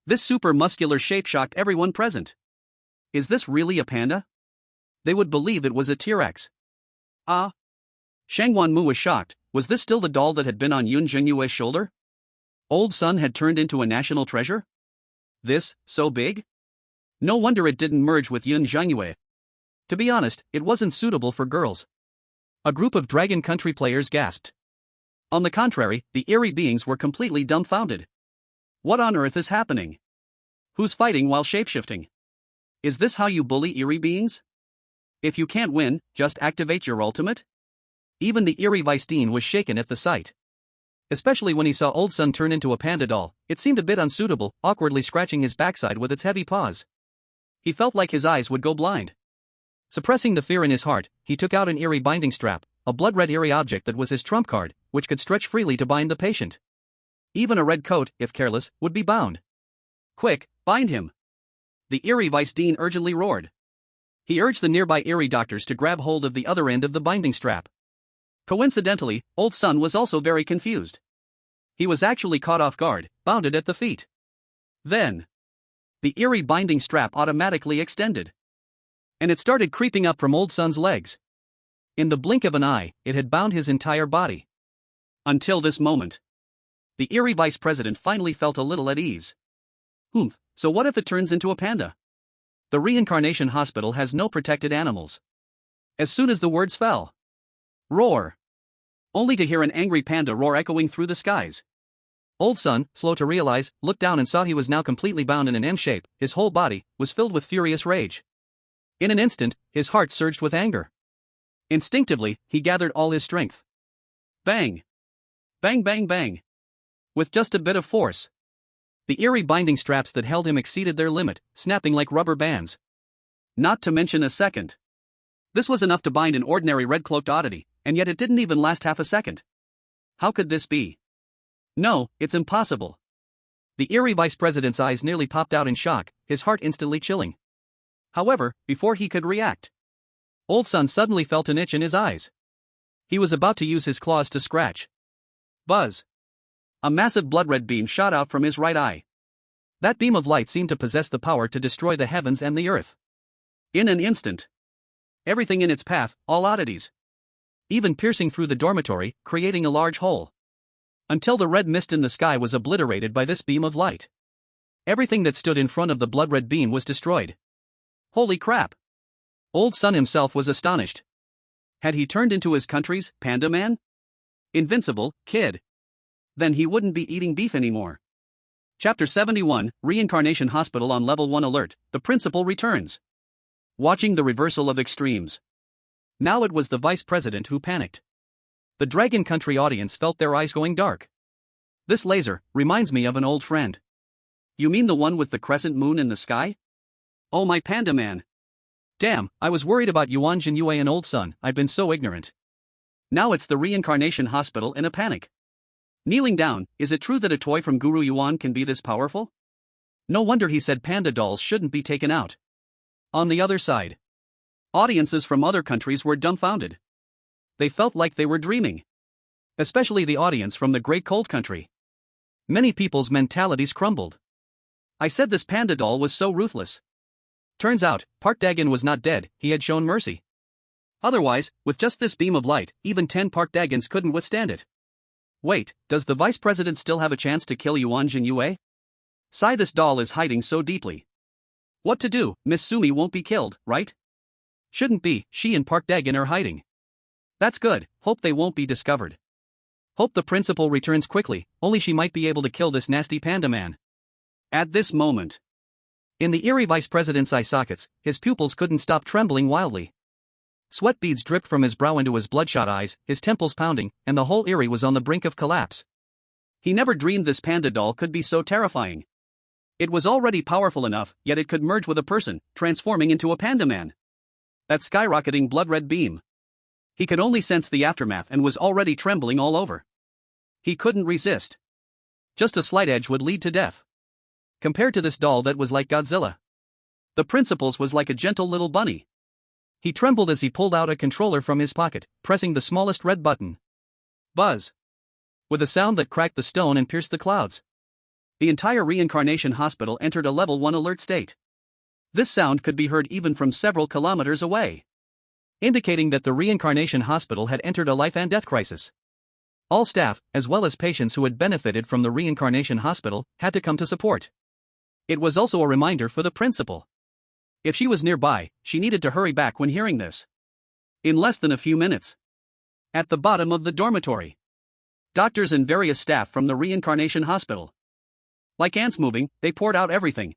This super muscular shape shocked everyone present. Is this really a panda? They would believe it was a T-Rex. Ah! Shangwan Mu was shocked. Was this still the doll that had been on Yun Zhenyue's shoulder? Old Sun had turned into a national treasure? This, so big? No wonder it didn't merge with Yun Zhenyue. To be honest, it wasn't suitable for girls. A group of Dragon Country players gasped. On the contrary, the eerie beings were completely dumbfounded. What on earth is happening? Who's fighting while shapeshifting? Is this how you bully eerie beings? If you can't win, just activate your ultimate? Even the eerie vice dean was shaken at the sight. Especially when he saw Old Sun turn into a panda doll, it seemed a bit unsuitable, awkwardly scratching his backside with its heavy paws. He felt like his eyes would go blind. Suppressing the fear in his heart, he took out an eerie binding strap, a blood-red eerie object that was his trump card, which could stretch freely to bind the patient. Even a red coat, if careless, would be bound. Quick, bind him! The eerie vice dean urgently roared. He urged the nearby eerie doctors to grab hold of the other end of the binding strap. Coincidentally, Old Sun was also very confused. He was actually caught off guard, bounded at the feet. Then, the eerie binding strap automatically extended. And it started creeping up from Old Sun's legs. In the blink of an eye, it had bound his entire body. Until this moment. The eerie vice president finally felt a little at ease. So what if it turns into a panda? The reincarnation hospital has no protected animals. As soon as the words fell. Roar! Only to hear an angry panda roar echoing through the skies. Old Sun, slow to realize, looked down and saw he was now completely bound in an M shape. His whole body was filled with furious rage. In an instant, his heart surged with anger. Instinctively, he gathered all his strength. Bang! Bang bang bang! With just a bit of force. The eerie binding straps that held him exceeded their limit, snapping like rubber bands. Not to mention a second. This was enough to bind an ordinary red-cloaked oddity, and yet it didn't even last half a second. How could this be? No, it's impossible. The eerie vice president's eyes nearly popped out in shock, his heart instantly chilling. However, before he could react, Old Sun suddenly felt an itch in his eyes. He was about to use his claws to scratch. Buzz! A massive blood-red beam shot out from his right eye. That beam of light seemed to possess the power to destroy the heavens and the earth. In an instant. Everything in its path, all oddities. Even piercing through the dormitory, creating a large hole. Until the red mist in the sky was obliterated by this beam of light. Everything that stood in front of the blood-red beam was destroyed. Holy crap! Old Sun himself was astonished. Had he turned into his country's Panda Man? Invincible kid. Then he wouldn't be eating beef anymore. Chapter 71, Reincarnation Hospital on Level 1 Alert, the principal returns. Watching the reversal of extremes. Now it was the vice president who panicked. The Dragon Country audience felt their eyes going dark. This laser reminds me of an old friend. You mean the one with the crescent moon in the sky? Oh my Panda Man. Damn, I was worried about Yun Zhenyue and Old Sun, I've been so ignorant. Now it's the reincarnation hospital in a panic. Kneeling down, is it true that a toy from Gu Yuan can be this powerful? No wonder he said panda dolls shouldn't be taken out. On the other side, audiences from other countries were dumbfounded. They felt like they were dreaming. Especially the audience from the Great Cold Country. Many people's mentalities crumbled. I said this panda doll was so ruthless. Turns out, Park Dagon was not dead, he had shown mercy. Otherwise, with just this beam of light, even 10 Park Dagons couldn't withstand it. Wait, does the vice president still have a chance to kill Yun Zhenyue? Sigh, this doll is hiding so deeply. What to do? Miss Sumi won't be killed, right? Shouldn't be, she and Park Dagon are hiding. That's good, hope they won't be discovered. Hope the principal returns quickly, only she might be able to kill this nasty panda man. At this moment, in the eerie vice president's eye sockets, his pupils couldn't stop trembling wildly. Sweat beads dripped from his brow into his bloodshot eyes, his temples pounding, and the whole Eerie was on the brink of collapse. He never dreamed this panda doll could be so terrifying. It was already powerful enough, yet it could merge with a person, transforming into a panda man. That skyrocketing blood-red beam. He could only sense the aftermath and was already trembling all over. He couldn't resist. Just a slight edge would lead to death. Compared to this doll that was like Godzilla. The principal's was like a gentle little bunny. He trembled as he pulled out a controller from his pocket, pressing the smallest red button. Buzz! With a sound that cracked the stone and pierced the clouds. The entire reincarnation hospital entered a level 1 alert state. This sound could be heard even from several kilometers away, indicating that the reincarnation hospital had entered a life and death crisis. All staff, as well as patients who had benefited from the reincarnation hospital, had to come to support. It was also a reminder for the principal. If she was nearby, she needed to hurry back when hearing this. In less than a few minutes. At the bottom of the dormitory. Doctors and various staff from the reincarnation hospital. Like ants moving, they poured out everything.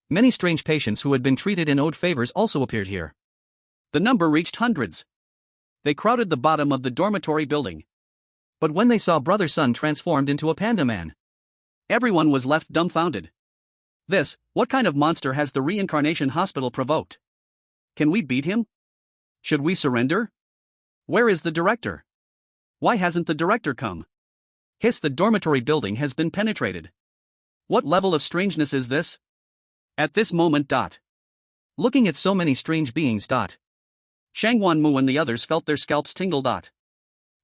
Many strange patients who had been treated and owed favors also appeared here. The number reached hundreds. They crowded the bottom of the dormitory building. But when they saw Brother Sun transformed into a panda man, everyone was left dumbfounded. What kind of monster has the reincarnation hospital provoked? Can we beat him? Should we surrender? Where is the director? Why hasn't the director come? The dormitory building has been penetrated. What level of strangeness is this? At this moment. Looking at so many strange beings. Shangwan Mu and the others felt their scalps tingle.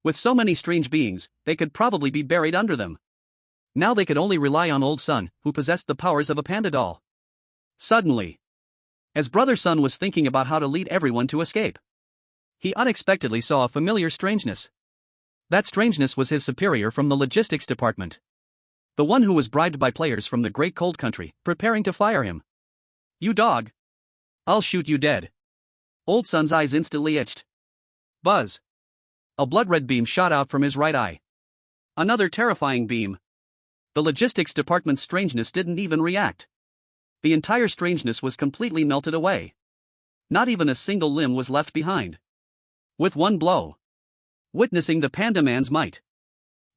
With so many strange beings, they could probably be buried under them. Now they could only rely on Old Sun, who possessed the powers of a panda doll. Suddenly, as Brother Sun was thinking about how to lead everyone to escape, he unexpectedly saw a familiar strangeness. That strangeness was his superior from the logistics department. The one who was bribed by players from the Great Cold Country, preparing to fire him. You dog! I'll shoot you dead. Old Sun's eyes instantly itched. Buzz! A blood-red beam shot out from his right eye. Another terrifying beam. The logistics department's strangeness didn't even react. The entire strangeness was completely melted away. Not even a single limb was left behind. With one blow. Witnessing the Panda Man's might,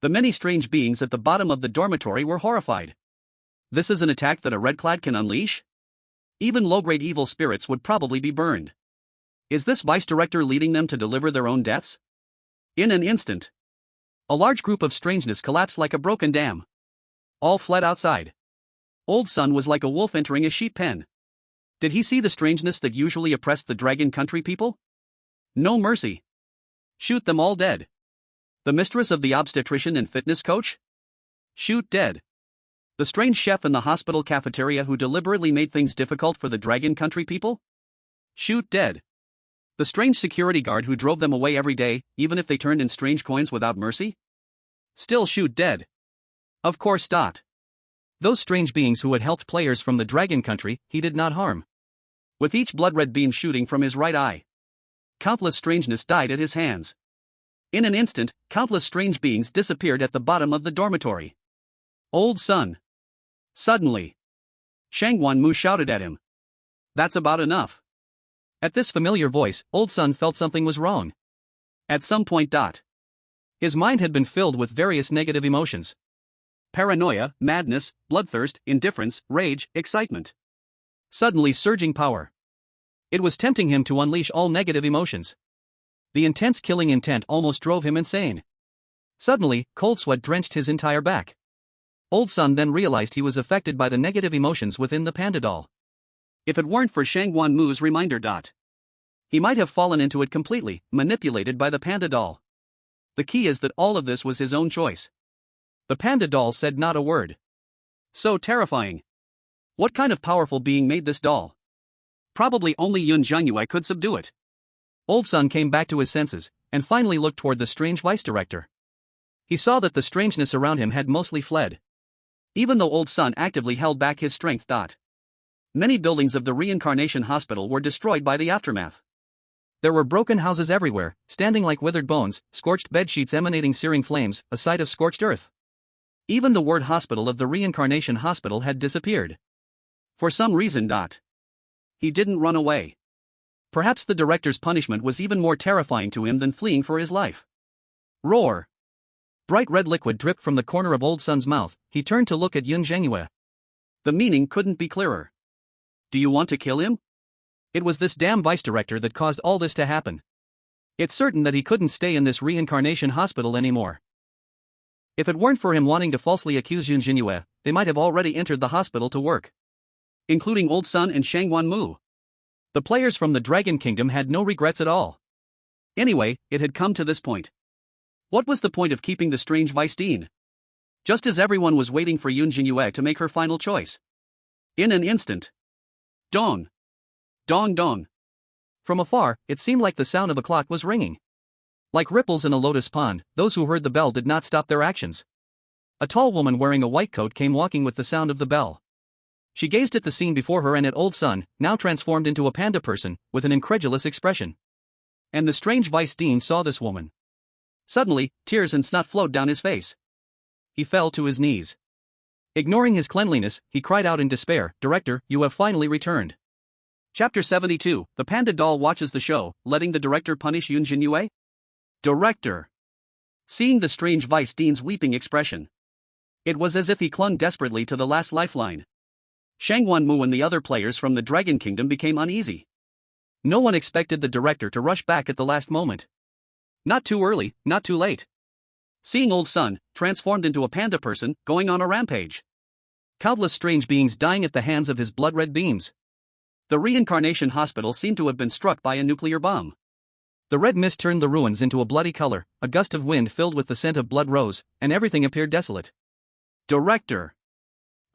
the many strange beings at the bottom of the dormitory were horrified. This is an attack that a red-clad can unleash? Even low-grade evil spirits would probably be burned. Is this vice-director leading them to deliver their own deaths? In an instant, a large group of strangeness collapsed like a broken dam. All fled outside. Old Sun was like a wolf entering a sheep pen. Did he see the strangeness that usually oppressed the Dragon Country people? No mercy. Shoot them all dead. The mistress of the obstetrician and fitness coach? Shoot dead. The strange chef in the hospital cafeteria who deliberately made things difficult for the Dragon Country people? Shoot dead. The strange security guard who drove them away every day, even if they turned in strange coins without mercy? Still shoot dead. Of course. Those strange beings who had helped players from the Dragon Country, he did not harm. With each blood-red beam shooting from his right eye, countless strangeness died at his hands. In an instant, countless strange beings disappeared at the bottom of the dormitory. Old Sun. Suddenly, Shangwan Mu shouted at him. That's about enough. At this familiar voice, Old Sun felt something was wrong. At some point. His mind had been filled with various negative emotions. Paranoia, madness, bloodthirst, indifference, rage, excitement. Suddenly surging power. It was tempting him to unleash all negative emotions. The intense killing intent almost drove him insane. Suddenly, cold sweat drenched his entire back. Old Sun then realized he was affected by the negative emotions within the panda doll. If it weren't for Shangwan Mu's reminder. He might have fallen into it completely, manipulated by the panda doll. The key is that all of this was his own choice. The panda doll said not a word. So terrifying. What kind of powerful being made this doll? Probably only Yun Zhenyue could subdue it. Old Sun came back to his senses, and finally looked toward the strange vice-director. He saw that the strangeness around him had mostly fled. Even though Old Sun actively held back his strength. Many buildings of the reincarnation hospital were destroyed by the aftermath. There were broken houses everywhere, standing like withered bones, scorched bedsheets emanating searing flames, a sight of scorched earth. Even the word hospital of the reincarnation hospital had disappeared. For some reason. He didn't run away. Perhaps the director's punishment was even more terrifying to him than fleeing for his life. Roar! Bright red liquid dripped from the corner of Old Sun's mouth. He turned to look at Yun Zhenyue. The meaning couldn't be clearer. Do you want to kill him? It was this damn vice-director that caused all this to happen. It's certain that he couldn't stay in this reincarnation hospital anymore. If it weren't for him wanting to falsely accuse Yun Zhenyue, they might have already entered the hospital to work. Including Old Sun and Shangwan Mu. The players from the Dragon Kingdom had no regrets at all. Anyway, it had come to this point. What was the point of keeping the strange vice dean? Just as everyone was waiting for Yun Zhenyue to make her final choice. In an instant. Dong. Dong dong. From afar, it seemed like the sound of a clock was ringing. Like ripples in a lotus pond, those who heard the bell did not stop their actions. A tall woman wearing a white coat came walking with the sound of the bell. She gazed at the scene before her and at old Sun, now transformed into a panda person, with an incredulous expression. And the strange vice dean saw this woman. Suddenly, tears and snot flowed down his face. He fell to his knees. Ignoring his cleanliness, he cried out in despair, "Director, you have finally returned." Chapter 72, the panda doll watches the show, letting the director punish Yun Zhenyue? Director. Seeing the strange vice dean's weeping expression, it was as if he clung desperately to the last lifeline. Shangwan Mu and the other players from the Dragon Kingdom became uneasy. No one expected the director to rush back at the last moment. Not too early, not too late. Seeing old Sun, transformed into a panda person, going on a rampage. Countless strange beings dying at the hands of his blood-red beams. The reincarnation hospital seemed to have been struck by a nuclear bomb. The red mist turned the ruins into a bloody color, a gust of wind filled with the scent of blood rose, and everything appeared desolate. Director.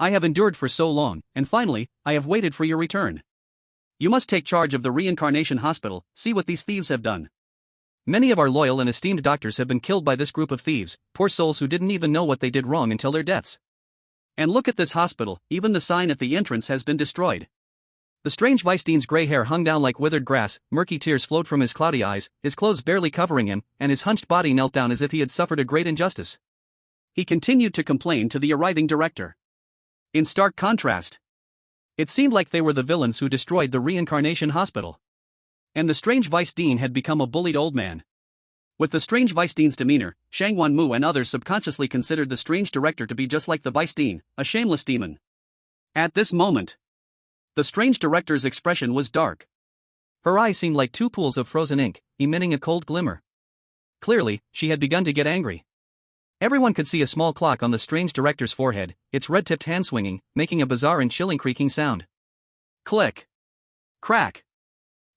I have endured for so long, and finally, I have waited for your return. You must take charge of the reincarnation hospital, see what these thieves have done. Many of our loyal and esteemed doctors have been killed by this group of thieves, poor souls who didn't even know what they did wrong until their deaths. And look at this hospital, even the sign at the entrance has been destroyed. The strange vice dean's gray hair hung down like withered grass, murky tears flowed from his cloudy eyes, his clothes barely covering him, and his hunched body knelt down as if he had suffered a great injustice. He continued to complain to the arriving director. In stark contrast, it seemed like they were the villains who destroyed the reincarnation hospital. And the strange vice dean had become a bullied old man. With the strange vice dean's demeanor, Shangwan Mu and others subconsciously considered the strange director to be just like the vice dean, a shameless demon. At this moment, the strange director's expression was dark. Her eyes seemed like two pools of frozen ink, emitting a cold glimmer. Clearly, she had begun to get angry. Everyone could see a small clock on the strange director's forehead, its red-tipped hand swinging, making a bizarre and chilling creaking sound. Click. Crack.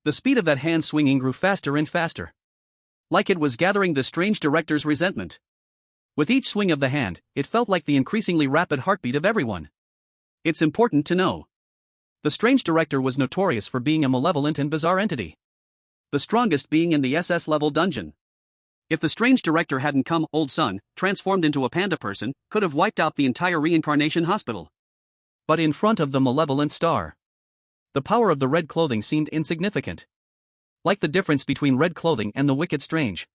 The speed of that hand swinging grew faster and faster. Like it was gathering the strange director's resentment. With each swing of the hand, it felt like the increasingly rapid heartbeat of everyone. It's important to know. The strange director was notorious for being a malevolent and bizarre entity. The strongest being in the SS-level dungeon. If the strange director hadn't come, old Sun, transformed into a panda person, could have wiped out the entire reincarnation hospital. But in front of the malevolent star, the power of the red clothing seemed insignificant. Like the difference between red clothing and the wicked strange.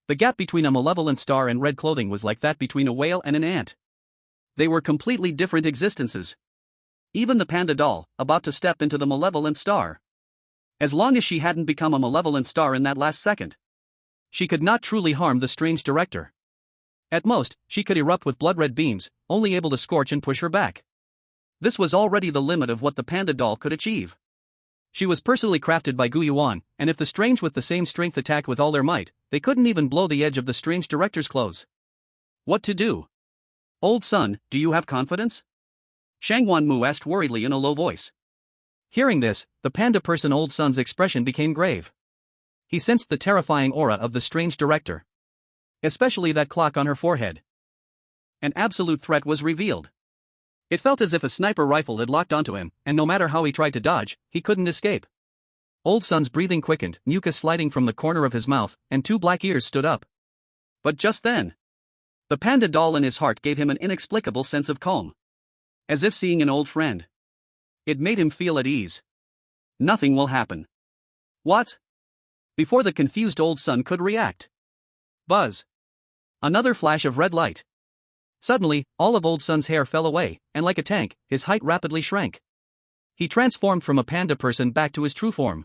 The gap between a malevolent star and red clothing was like that between a whale and an ant. They were completely different existences. Even the panda doll, about to step into the malevolent star. As long as she hadn't become a malevolent star in that last second, she could not truly harm the strange director. At most, she could erupt with blood-red beams, only able to scorch and push her back. This was already the limit of what the panda doll could achieve. She was personally crafted by Gu Yuan, and if the strange with the same strength attacked with all their might, they couldn't even blow the edge of the strange director's clothes. What to do? Old Sun, do you have confidence? Shangwan Mu asked worriedly in a low voice. Hearing this, the panda person old Sun's expression became grave. He sensed the terrifying aura of the strange director. Especially that clock on her forehead. An absolute threat was revealed. It felt as if a sniper rifle had locked onto him, and no matter how he tried to dodge, he couldn't escape. Old Sun's breathing quickened, mucus sliding from the corner of his mouth, and two black ears stood up. But just then, the panda doll in his heart gave him an inexplicable sense of calm. As if seeing an old friend. It made him feel at ease. Nothing will happen. What? Before the confused old Sun could react. Buzz. Another flash of red light. Suddenly, all of old Sun's hair fell away, and like a tank, his height rapidly shrank. He transformed from a panda person back to his true form.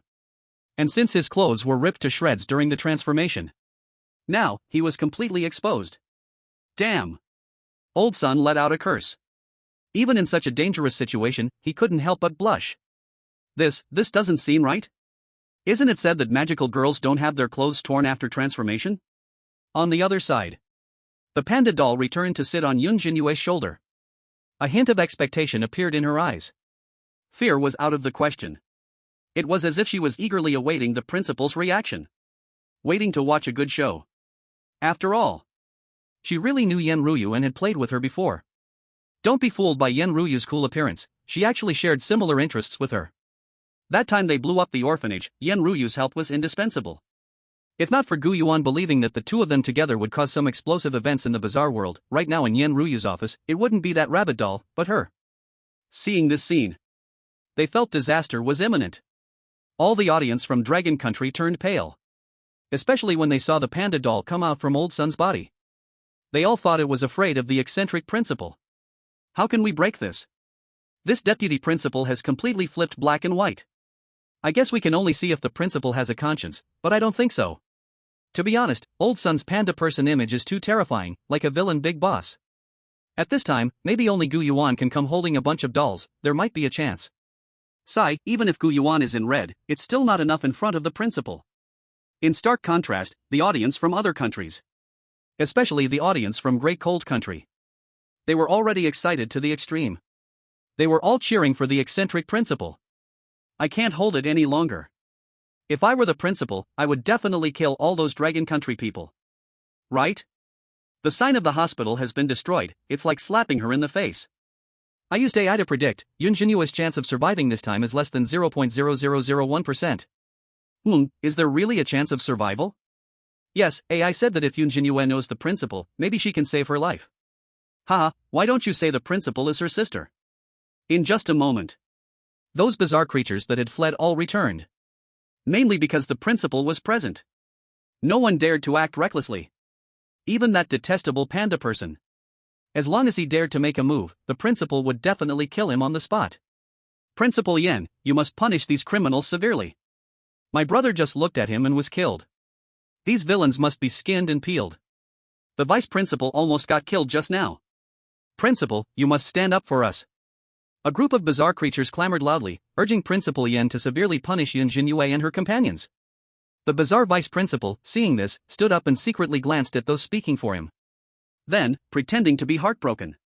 And since his clothes were ripped to shreds during the transformation, now, he was completely exposed. Damn. Old Sun let out a curse. Even in such a dangerous situation, he couldn't help but blush. This doesn't seem right. Isn't it said that magical girls don't have their clothes torn after transformation? On the other side, the panda doll returned to sit on Yun Zhenyue's shoulder. A hint of expectation appeared in her eyes. Fear was out of the question. It was as if she was eagerly awaiting the principal's reaction. Waiting to watch a good show. After all, she really knew Yen Ruyu and had played with her before. Don't be fooled by Yen Ruyu's cool appearance, she actually shared similar interests with her. That time they blew up the orphanage, Yen Ruyu's help was indispensable. If not for Gu Yuan believing that the two of them together would cause some explosive events in the bizarre world, right now in Yen Ruyu's office, it wouldn't be that rabbit doll, but her. Seeing this scene, they felt disaster was imminent. All the audience from Dragon Country turned pale. Especially when they saw the panda doll come out from Old Sun's body. They all thought it was afraid of the eccentric principal. How can we break this? This deputy principal has completely flipped black and white. I guess we can only see if the principal has a conscience, but I don't think so. To be honest, Old Sun's panda person image is too terrifying, like a villain big boss. At this time, maybe only Gu Yuan can come holding a bunch of dolls, there might be a chance. Sigh, even if Gu Yuan is in red, it's still not enough in front of the principal. In stark contrast, the audience from other countries. Especially the audience from Great Cold Country. They were already excited to the extreme. They were all cheering for the eccentric principal. I can't hold it any longer. If I were the principal, I would definitely kill all those Dragon Country people. Right? The sign of the hospital has been destroyed, it's like slapping her in the face. I used AI to predict, Yun Zhenyue's chance of surviving this time is less than 0.0001%. Is there really a chance of survival? Yes, AI said that if Yun Zhenyue knows the principal, maybe she can save her life. Haha, why don't you say the principal is her sister? In just a moment. Those bizarre creatures that had fled all returned. Mainly because the principal was present. No one dared to act recklessly. Even that detestable panda person. As long as he dared to make a move, the principal would definitely kill him on the spot. Principal Yen, you must punish these criminals severely. My brother just looked at him and was killed. These villains must be skinned and peeled. The vice principal almost got killed just now. Principal, you must stand up for us. A group of bizarre creatures clamored loudly, urging Principal Yen to severely punish Yun Zhenyue and her companions. The bizarre vice principal, seeing this, stood up and secretly glanced at those speaking for him. Then, pretending to be heartbroken.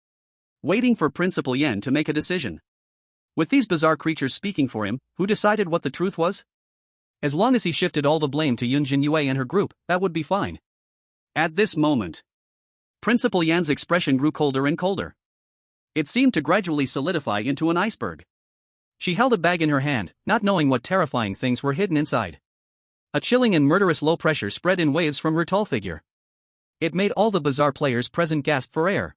Waiting for Principal Yen to make a decision. With these bizarre creatures speaking for him, who decided what the truth was? As long as he shifted all the blame to Yun Zhenyue and her group, that would be fine. At this moment, Principal Yan's expression grew colder and colder. It seemed to gradually solidify into an iceberg. She held a bag in her hand, not knowing what terrifying things were hidden inside. A chilling and murderous low pressure spread in waves from her tall figure. It made all the bizarre players present gasp for air.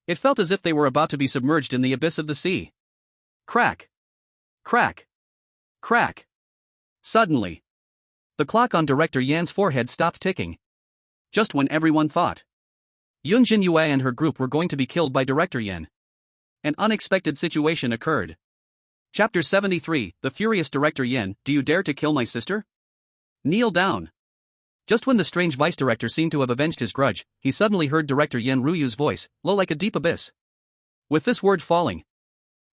It felt as if they were about to be submerged in the abyss of the sea. Crack! Crack! Crack! Suddenly, the clock on Director Yan's forehead stopped ticking. Just when everyone thought Yun Zhenyue and her group were going to be killed by Director Yan. An unexpected situation occurred. Chapter 73, The Furious Director Yan, do you dare to kill my sister? Kneel down. Just when the strange vice director seemed to have avenged his grudge, he suddenly heard Director Yen Ruyu's voice, low like a deep abyss. With this word falling,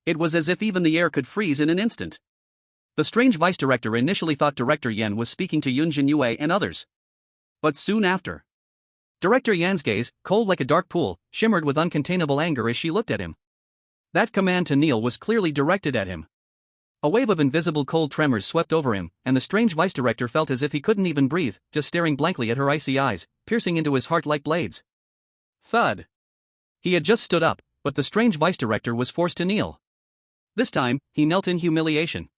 it was as if even the air could freeze in an instant. The strange vice director initially thought Director Yen was speaking to Yun Zhenyue and others. But soon after, Director Yan's gaze, cold like a dark pool, shimmered with uncontainable anger as she looked at him. That command to kneel was clearly directed at him. A wave of invisible cold tremors swept over him, and the strange vice director felt as if he couldn't even breathe, just staring blankly at her icy eyes, piercing into his heart like blades. Thud. He had just stood up, but the strange vice director was forced to kneel. This time, he knelt in humiliation.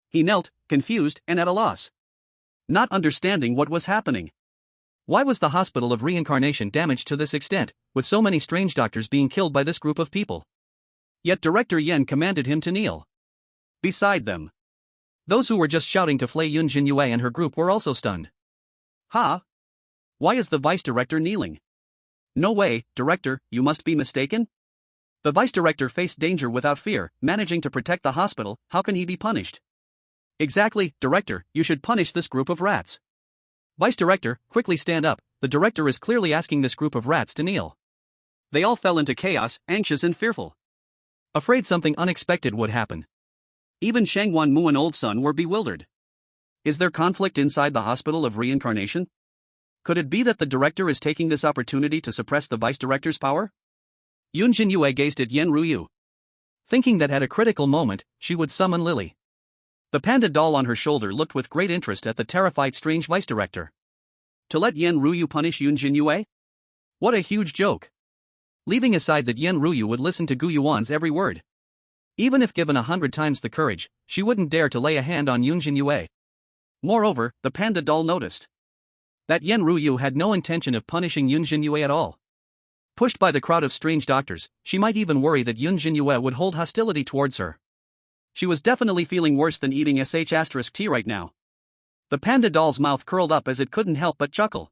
He knelt, confused and at a loss. Not understanding what was happening. Why was the Hospital of Reincarnation damaged to this extent, with so many strange doctors being killed by this group of people? Yet Director Yen commanded him to kneel. Beside them, those who were just shouting to flay Yun Zhenyue and her group were also stunned. Ha! Why is the vice director kneeling? No way, director, you must be mistaken? The vice director faced danger without fear, managing to protect the hospital, how can he be punished? Exactly, director, you should punish this group of rats. Vice director, quickly stand up, the director is clearly asking this group of rats to kneel. They all fell into chaos, anxious and fearful. Afraid something unexpected would happen. Even Shangwan Mu and Old Sun were bewildered. Is there conflict inside the Hospital of Reincarnation? Could it be that the director is taking this opportunity to suppress the vice director's power? Yun Zhenyue gazed at Yen Ruyu, thinking that at a critical moment, she would summon Lily. The panda doll on her shoulder looked with great interest at the terrified strange vice director. To let Yen Ruyu punish Yun Zhenyue? What a huge joke! Leaving aside that Yen Ruyu would listen to Gu Yuan's every word. Even if given 100 times the courage, she wouldn't dare to lay a hand on Yun Zhenyue. Moreover, the panda doll noticed that Yen Ruyu had no intention of punishing Yun Zhenyue at all. Pushed by the crowd of strange doctors, she might even worry that Yun Zhenyue would hold hostility towards her. She was definitely feeling worse than eating sh*t right now. The panda doll's mouth curled up as it couldn't help but chuckle.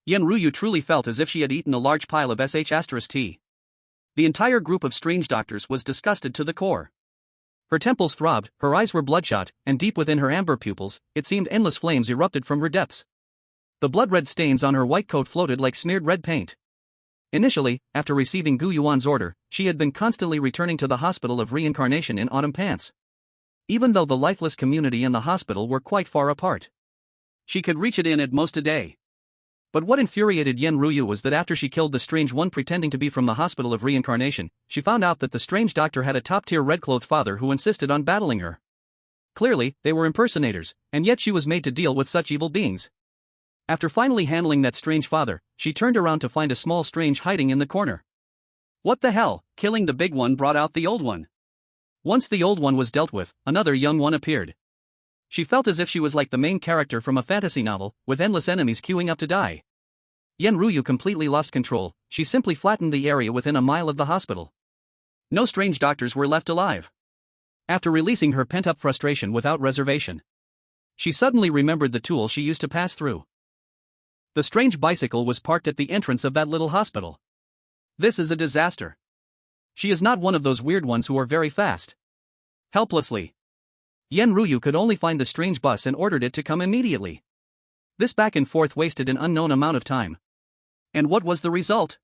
Yenryu truly felt as if she had eaten a large pile of sh*t. The entire group of strange doctors was disgusted to the core. Her temples throbbed, her eyes were bloodshot, and deep within her amber pupils, it seemed endless flames erupted from her depths. The blood-red stains on her white coat floated like smeared red paint. Initially, after receiving Gu Yuan's order, she had been constantly returning to the Hospital of Reincarnation in autumn pants. Even though the lifeless community and the hospital were quite far apart, she could reach it in at most a day. But what infuriated Yenryu was that after she killed the strange one pretending to be from the Hospital of Reincarnation, she found out that the strange doctor had a top-tier red-clothed father who insisted on battling her. Clearly, they were impersonators, and yet she was made to deal with such evil beings. After finally handling that strange father, she turned around to find a small strange hiding in the corner. What the hell? Killing the big one brought out the old one. Once the old one was dealt with, another young one appeared. She felt as if she was like the main character from a fantasy novel, with endless enemies queuing up to die. Yenryu completely lost control, she simply flattened the area within a mile of the hospital. No strange doctors were left alive. After releasing her pent-up frustration without reservation, she suddenly remembered the tool she used to pass through. The strange bicycle was parked at the entrance of that little hospital. This is a disaster. She is not one of those weird ones who are very fast. Helplessly, Yenryu could only find the strange bus and ordered it to come immediately. This back and forth wasted an unknown amount of time. And what was the result?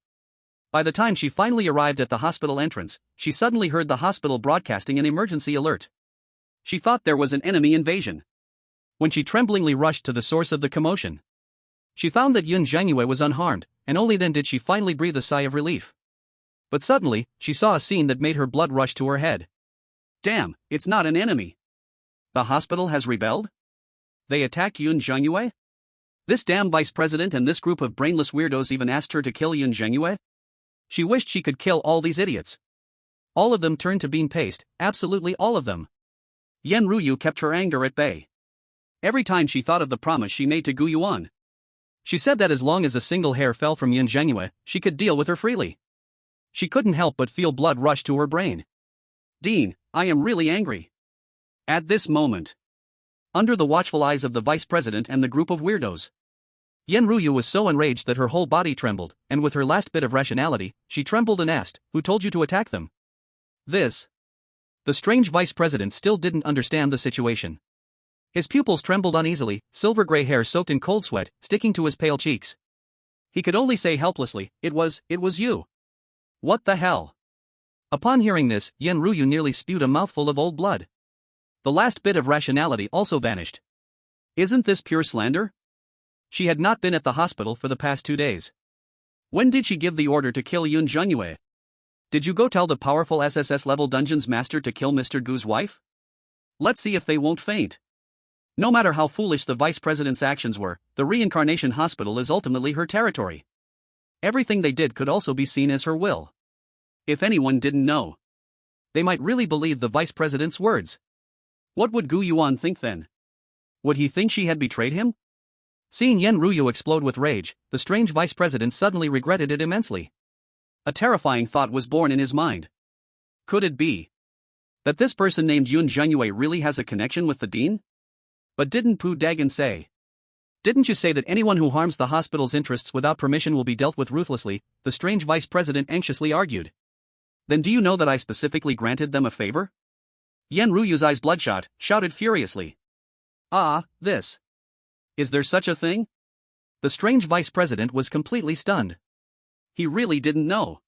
By the time she finally arrived at the hospital entrance, she suddenly heard the hospital broadcasting an emergency alert. She thought there was an enemy invasion. When she tremblingly rushed to the source of the commotion, she found that Yun Zhenyue was unharmed, and only then did she finally breathe a sigh of relief. But suddenly, she saw a scene that made her blood rush to her head. Damn, it's not an enemy. The hospital has rebelled? They attacked Yun Zhenyue? This damn vice president and this group of brainless weirdos even asked her to kill Yun Zhenyue? She wished she could kill all these idiots. All of them turned to bean paste, absolutely all of them. Yenryu kept her anger at bay. Every time she thought of the promise she made to Gu Yuan, she said that as long as a single hair fell from Yun Zhenyue, she could deal with her freely. She couldn't help but feel blood rush to her brain. Dean, I am really angry. At this moment, under the watchful eyes of the vice president and the group of weirdos, Yenryu was so enraged that her whole body trembled, and with her last bit of rationality, she trembled and asked, "Who told you to attack them?" This. The strange vice president still didn't understand the situation. His pupils trembled uneasily, silver gray hair soaked in cold sweat, sticking to his pale cheeks. He could only say helplessly, It was you. What the hell? Upon hearing this, Yenryu nearly spewed a mouthful of old blood. The last bit of rationality also vanished. Isn't this pure slander? She had not been at the hospital for the past 2 days. When did she give the order to kill Yun Zhenyue? Did you go tell the powerful SSS-level dungeons master to kill Mr. Gu's wife? Let's see if they won't faint. No matter how foolish the vice president's actions were, the reincarnation hospital is ultimately her territory. Everything they did could also be seen as her will. If anyone didn't know, they might really believe the vice president's words. What would Gu Yuan think then? Would he think she had betrayed him? Seeing Yenryu explode with rage, the strange vice president suddenly regretted it immensely. A terrifying thought was born in his mind. Could it be that this person named Yun Zhenyue really has a connection with the dean? But didn't Pu Dagon say? Didn't you say that anyone who harms the hospital's interests without permission will be dealt with ruthlessly? The strange vice president anxiously argued. Then do you know that I specifically granted them a favor? Yenryu's eyes bloodshot, shouted furiously. This. Is there such a thing? The strange vice president was completely stunned. He really didn't know.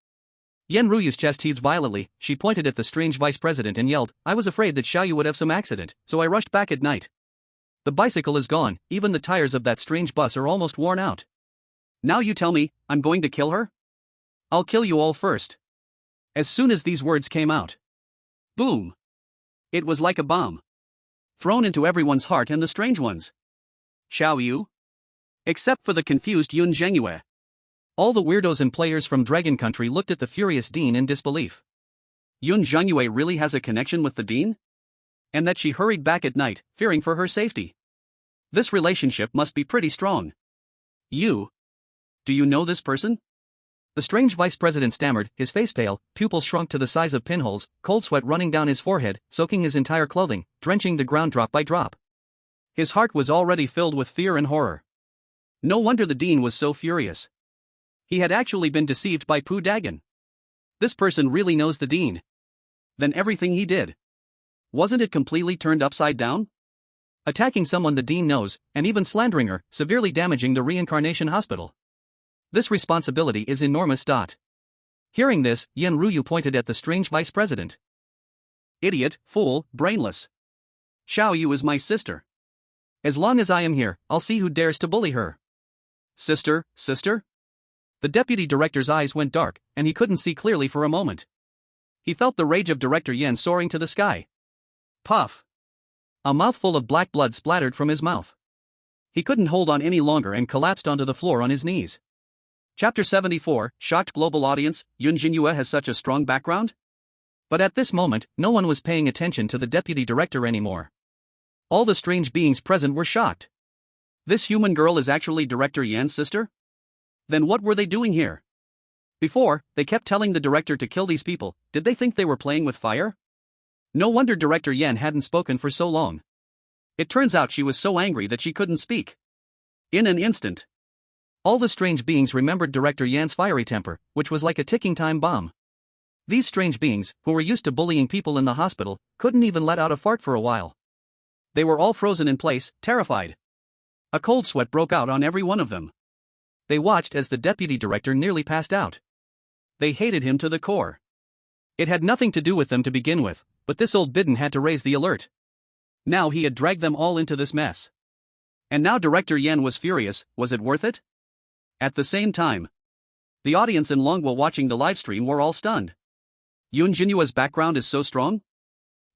Yenryu's chest heaved violently, she pointed at the strange vice president and yelled, I was afraid that Xiaoyu would have some accident, so I rushed back at night. The bicycle is gone, even the tires of that strange bus are almost worn out. Now you tell me, I'm going to kill her? I'll kill you all first. As soon as these words came out, boom! It was like a bomb, thrown into everyone's heart and the strange one's. Xiaoyu? Except for the confused Yun Zhenyue. All the weirdos and players from Dragon Country looked at the furious dean in disbelief. Yun Zhenyue really has a connection with the dean? And that she hurried back at night, fearing for her safety. This relationship must be pretty strong. Do you know this person? The strange vice president stammered, his face pale, pupils shrunk to the size of pinholes, cold sweat running down his forehead, soaking his entire clothing, drenching the ground drop by drop. His heart was already filled with fear and horror. No wonder the dean was so furious. He had actually been deceived by Pu Dagon. This person really knows the dean. Then everything he did. Wasn't it completely turned upside down? Attacking someone the dean knows, and even slandering her, severely damaging the reincarnation hospital. This responsibility is enormous. Hearing this, Yun Zhenyue pointed at the strange vice president. Idiot, fool, brainless. Xiao Yu is my sister. As long as I am here, I'll see who dares to bully her. Sister? The deputy director's eyes went dark, and he couldn't see clearly for a moment. He felt the rage of Director Yan soaring to the sky. Puff. A mouthful of black blood splattered from his mouth. He couldn't hold on any longer and collapsed onto the floor on his knees. Chapter 74, Shocked Global Audience, Yun Zhenyue has such a strong background? But at this moment, no one was paying attention to the deputy director anymore. All the strange beings present were shocked. This human girl is actually Director Yan's sister? Then what were they doing here? Before, they kept telling the director to kill these people. Did they think they were playing with fire? No wonder Director Yan hadn't spoken for so long. It turns out she was so angry that she couldn't speak. In an instant, all the strange beings remembered Director Yan's fiery temper, which was like a ticking time bomb. These strange beings, who were used to bullying people in the hospital, couldn't even let out a fart for a while. They were all frozen in place, terrified. A cold sweat broke out on every one of them. They watched as the deputy director nearly passed out. They hated him to the core. It had nothing to do with them to begin with, but this old bidden had to raise the alert. Now he had dragged them all into this mess. And now Director Yan was furious. Was it worth it? At the same time, the audience in Longwa watching the livestream were all stunned. Yun Zhenyue's background is so strong?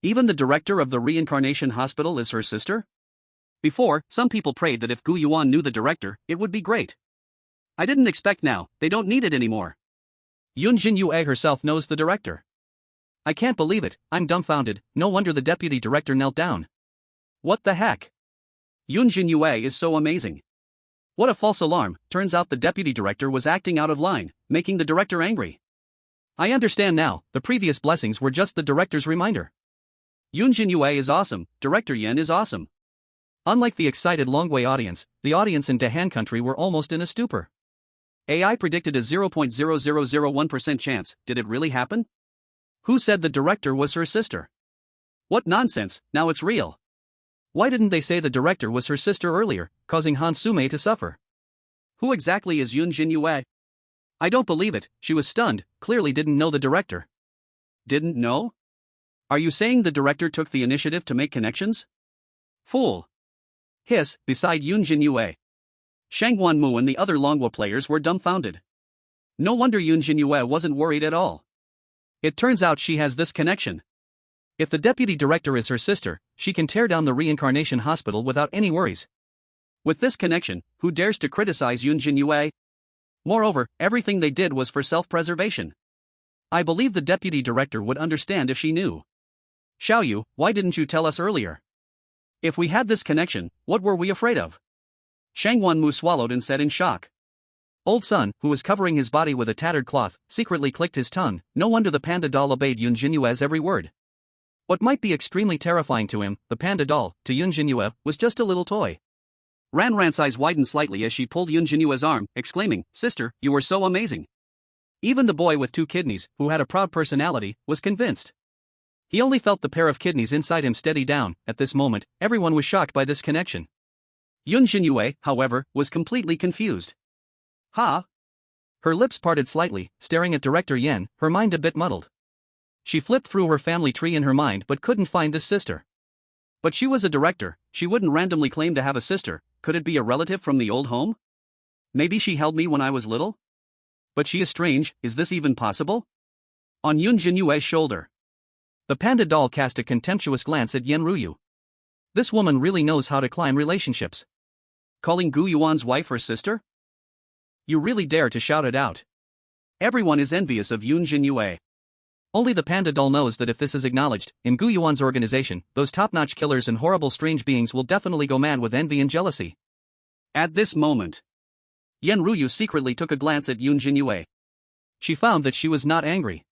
Even the director of the reincarnation hospital is her sister? Before, some people prayed that if Gu Yuan knew the director, it would be great. I didn't expect now, they don't need it anymore. Yun Zhenyue herself knows the director. I can't believe it, I'm dumbfounded, no wonder the deputy director knelt down. What the heck? Yun Zhenyue is so amazing. What a false alarm, turns out the deputy director was acting out of line, making the director angry. I understand now, the previous blessings were just the director's reminder. Yun Zhenyue is awesome, Director Yan is awesome. Unlike the excited Longwei audience, the audience in Dahan country were almost in a stupor. AI predicted a 0.0001% chance, did it really happen? Who said the director was her sister? What nonsense, now it's real. Why didn't they say the director was her sister earlier, causing Han Sume to suffer? Who exactly is Yun Zhenyue? I don't believe it, she was stunned, clearly didn't know the director. Didn't know? Are you saying the director took the initiative to make connections? Fool. Hiss, beside Yun Zhenyue. Shangguan Mu and the other Longwa players were dumbfounded. No wonder Yun Zhenyue wasn't worried at all. It turns out she has this connection. If the deputy director is her sister, she can tear down the reincarnation hospital without any worries. With this connection, who dares to criticize Yun Zhenyue? Moreover, everything they did was for self-preservation. I believe the deputy director would understand if she knew. Xiao Yu, why didn't you tell us earlier? If we had this connection, what were we afraid of? Shangguan Mu swallowed and said in shock. Old Sun, who was covering his body with a tattered cloth, secretly clicked his tongue. No wonder the panda doll obeyed Yun Zhenyue's every word. What might be extremely terrifying to him, the panda doll, to Yun Zhenyue, was just a little toy. Ran's eyes widened slightly as she pulled Yun Zhenyue's arm, exclaiming, "Sister, you were so amazing." Even the boy with 2 kidneys, who had a proud personality, was convinced. He only felt the pair of kidneys inside him steady down. At this moment, everyone was shocked by this connection. Yun Zhenyue, however, was completely confused. Ha! Her lips parted slightly, staring at Director Yan, her mind a bit muddled. She flipped through her family tree in her mind but couldn't find this sister. But she was a director, she wouldn't randomly claim to have a sister. Could it be a relative from the old home? Maybe she held me when I was little? But she is strange, is this even possible? On Yun Zhenyue's shoulder, the panda doll cast a contemptuous glance at Yun Zhenyue. This woman really knows how to climb relationships. Calling Gu Yuan's wife her sister? You really dare to shout it out. Everyone is envious of Yun Zhenyue. Only the panda doll knows that if this is acknowledged, in Gu Yuan's organization, those top-notch killers and horrible strange beings will definitely go mad with envy and jealousy. At this moment, Yun Zhenyue secretly took a glance at Yun Zhenyue. She found that she was not angry.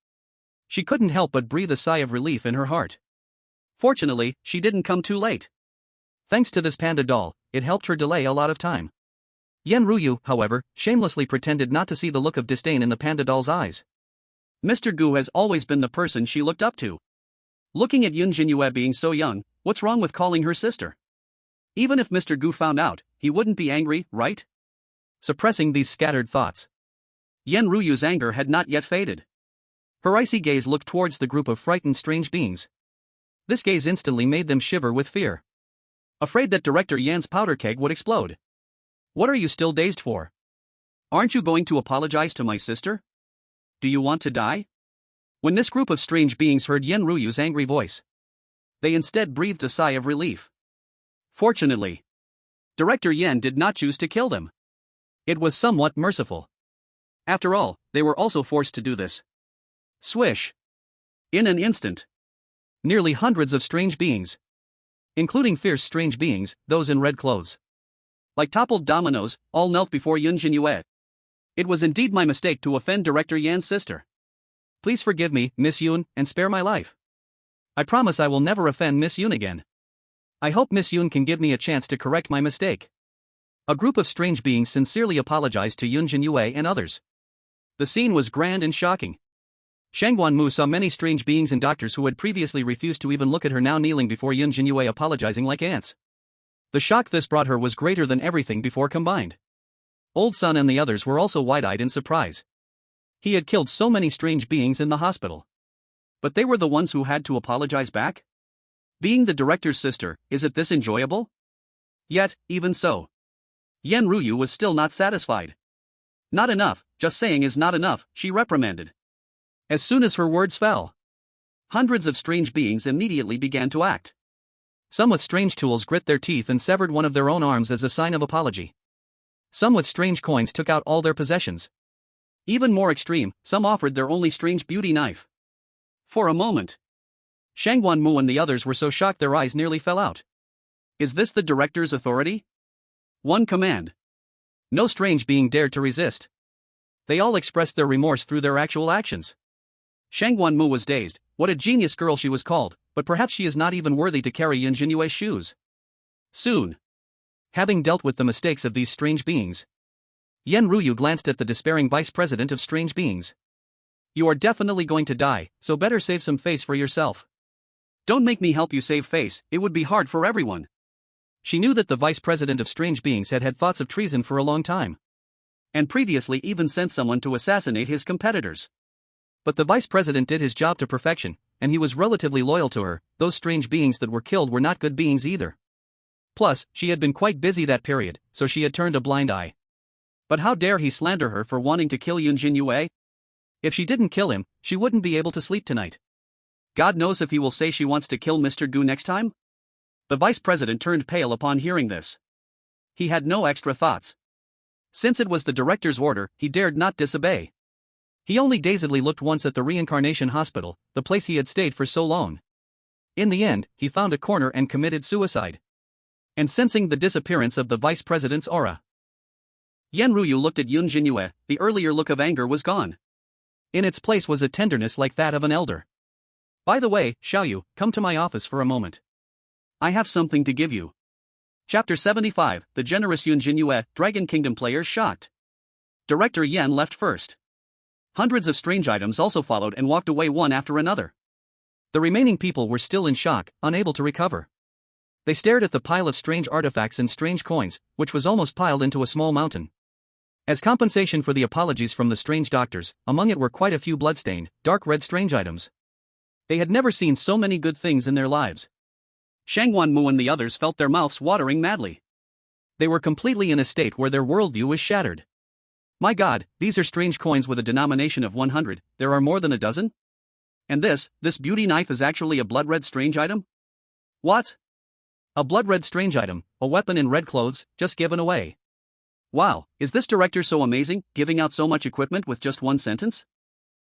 She couldn't help but breathe a sigh of relief in her heart. Fortunately, she didn't come too late. Thanks to this panda doll, it helped her delay a lot of time. Yen Ruyu, however, shamelessly pretended not to see the look of disdain in the panda doll's eyes. Mr. Gu has always been the person she looked up to. Looking at Yun Zhenyue being so young, what's wrong with calling her sister? Even if Mr. Gu found out, he wouldn't be angry, right? Suppressing these scattered thoughts, Yen Ruyu's anger had not yet faded. Her icy gaze looked towards the group of frightened strange beings. This gaze instantly made them shiver with fear. Afraid that Director Yan's powder keg would explode. What are you still dazed for? Aren't you going to apologize to my sister? Do you want to die? When this group of strange beings heard Yen Ruyu's angry voice, they instead breathed a sigh of relief. Fortunately, Director Yan did not choose to kill them. It was somewhat merciful. After all, they were also forced to do this. Swish! In an instant, nearly hundreds of strange beings, including fierce strange beings, those in red clothes, like toppled dominoes, all knelt before Yun Zhenyue. It was indeed my mistake to offend Director Yan's sister. Please forgive me, Miss Yun, and spare my life. I promise I will never offend Miss Yun again. I hope Miss Yun can give me a chance to correct my mistake. A group of strange beings sincerely apologized to Yun Zhenyue and others. The scene was grand and shocking. Shangguan Mu saw many strange beings and doctors who had previously refused to even look at her now kneeling before Yun Zhenyue apologizing like ants. The shock this brought her was greater than everything before combined. Old Sun and the others were also wide-eyed in surprise. He had killed so many strange beings in the hospital. But they were the ones who had to apologize back? Being the director's sister, isn't this enjoyable? Yet, even so, Yen Ryu was still not satisfied. Not enough, just saying is not enough, she reprimanded. As soon as her words fell, hundreds of strange beings immediately began to act. Some with strange tools grit their teeth and severed one of their own arms as a sign of apology. Some with strange coins took out all their possessions. Even more extreme, some offered their only strange beauty knife. For a moment, Shangguan Mu and the others were so shocked their eyes nearly fell out. Is this the director's authority? One command. No strange being dared to resist. They all expressed their remorse through their actual actions. Shangguan Mu was dazed. What a genius girl she was called, but perhaps she is not even worthy to carry Yun Zhenyue's shoes. Soon, having dealt with the mistakes of these strange beings, Yen Ryu glanced at the despairing vice president of strange beings. You are definitely going to die, so better save some face for yourself. Don't make me help you save face, it would be hard for everyone. She knew that the vice president of strange beings had had thoughts of treason for a long time, and previously even sent someone to assassinate his competitors. But the vice president did his job to perfection, and he was relatively loyal to her. Those strange beings that were killed were not good beings either. Plus, she had been quite busy that period, so she had turned a blind eye. But how dare he slander her for wanting to kill Yun Zhenyue? If she didn't kill him, she wouldn't be able to sleep tonight. God knows if he will say she wants to kill Mr. Gu next time? The vice president turned pale upon hearing this. He had no extra thoughts. Since it was the director's order, he dared not disobey. He only dazedly looked once at the reincarnation hospital, the place he had stayed for so long. In the end, he found a corner and committed suicide. And sensing the disappearance of the vice president's aura, Yen Ryu looked at Yun Zhenyue. The earlier look of anger was gone. In its place was a tenderness like that of an elder. By the way, Xiaoyu, come to my office for a moment. I have something to give you. Chapter 75, The Generous Yun Zhenyue, Dragon Kingdom players shocked. Director Yan left first. Hundreds of strange items also followed and walked away one after another. The remaining people were still in shock, unable to recover. They stared at the pile of strange artifacts and strange coins, which was almost piled into a small mountain. As compensation for the apologies from the strange doctors, among it were quite a few bloodstained, dark red strange items. They had never seen so many good things in their lives. Shangguan Mu and the others felt their mouths watering madly. They were completely in a state where their worldview was shattered. My God, these are strange coins with a denomination of 100, there are more than a dozen? And this beauty knife is actually a blood-red strange item? What? A blood-red strange item, a weapon in red clothes, just given away. Wow, is this director so amazing, giving out so much equipment with just one sentence?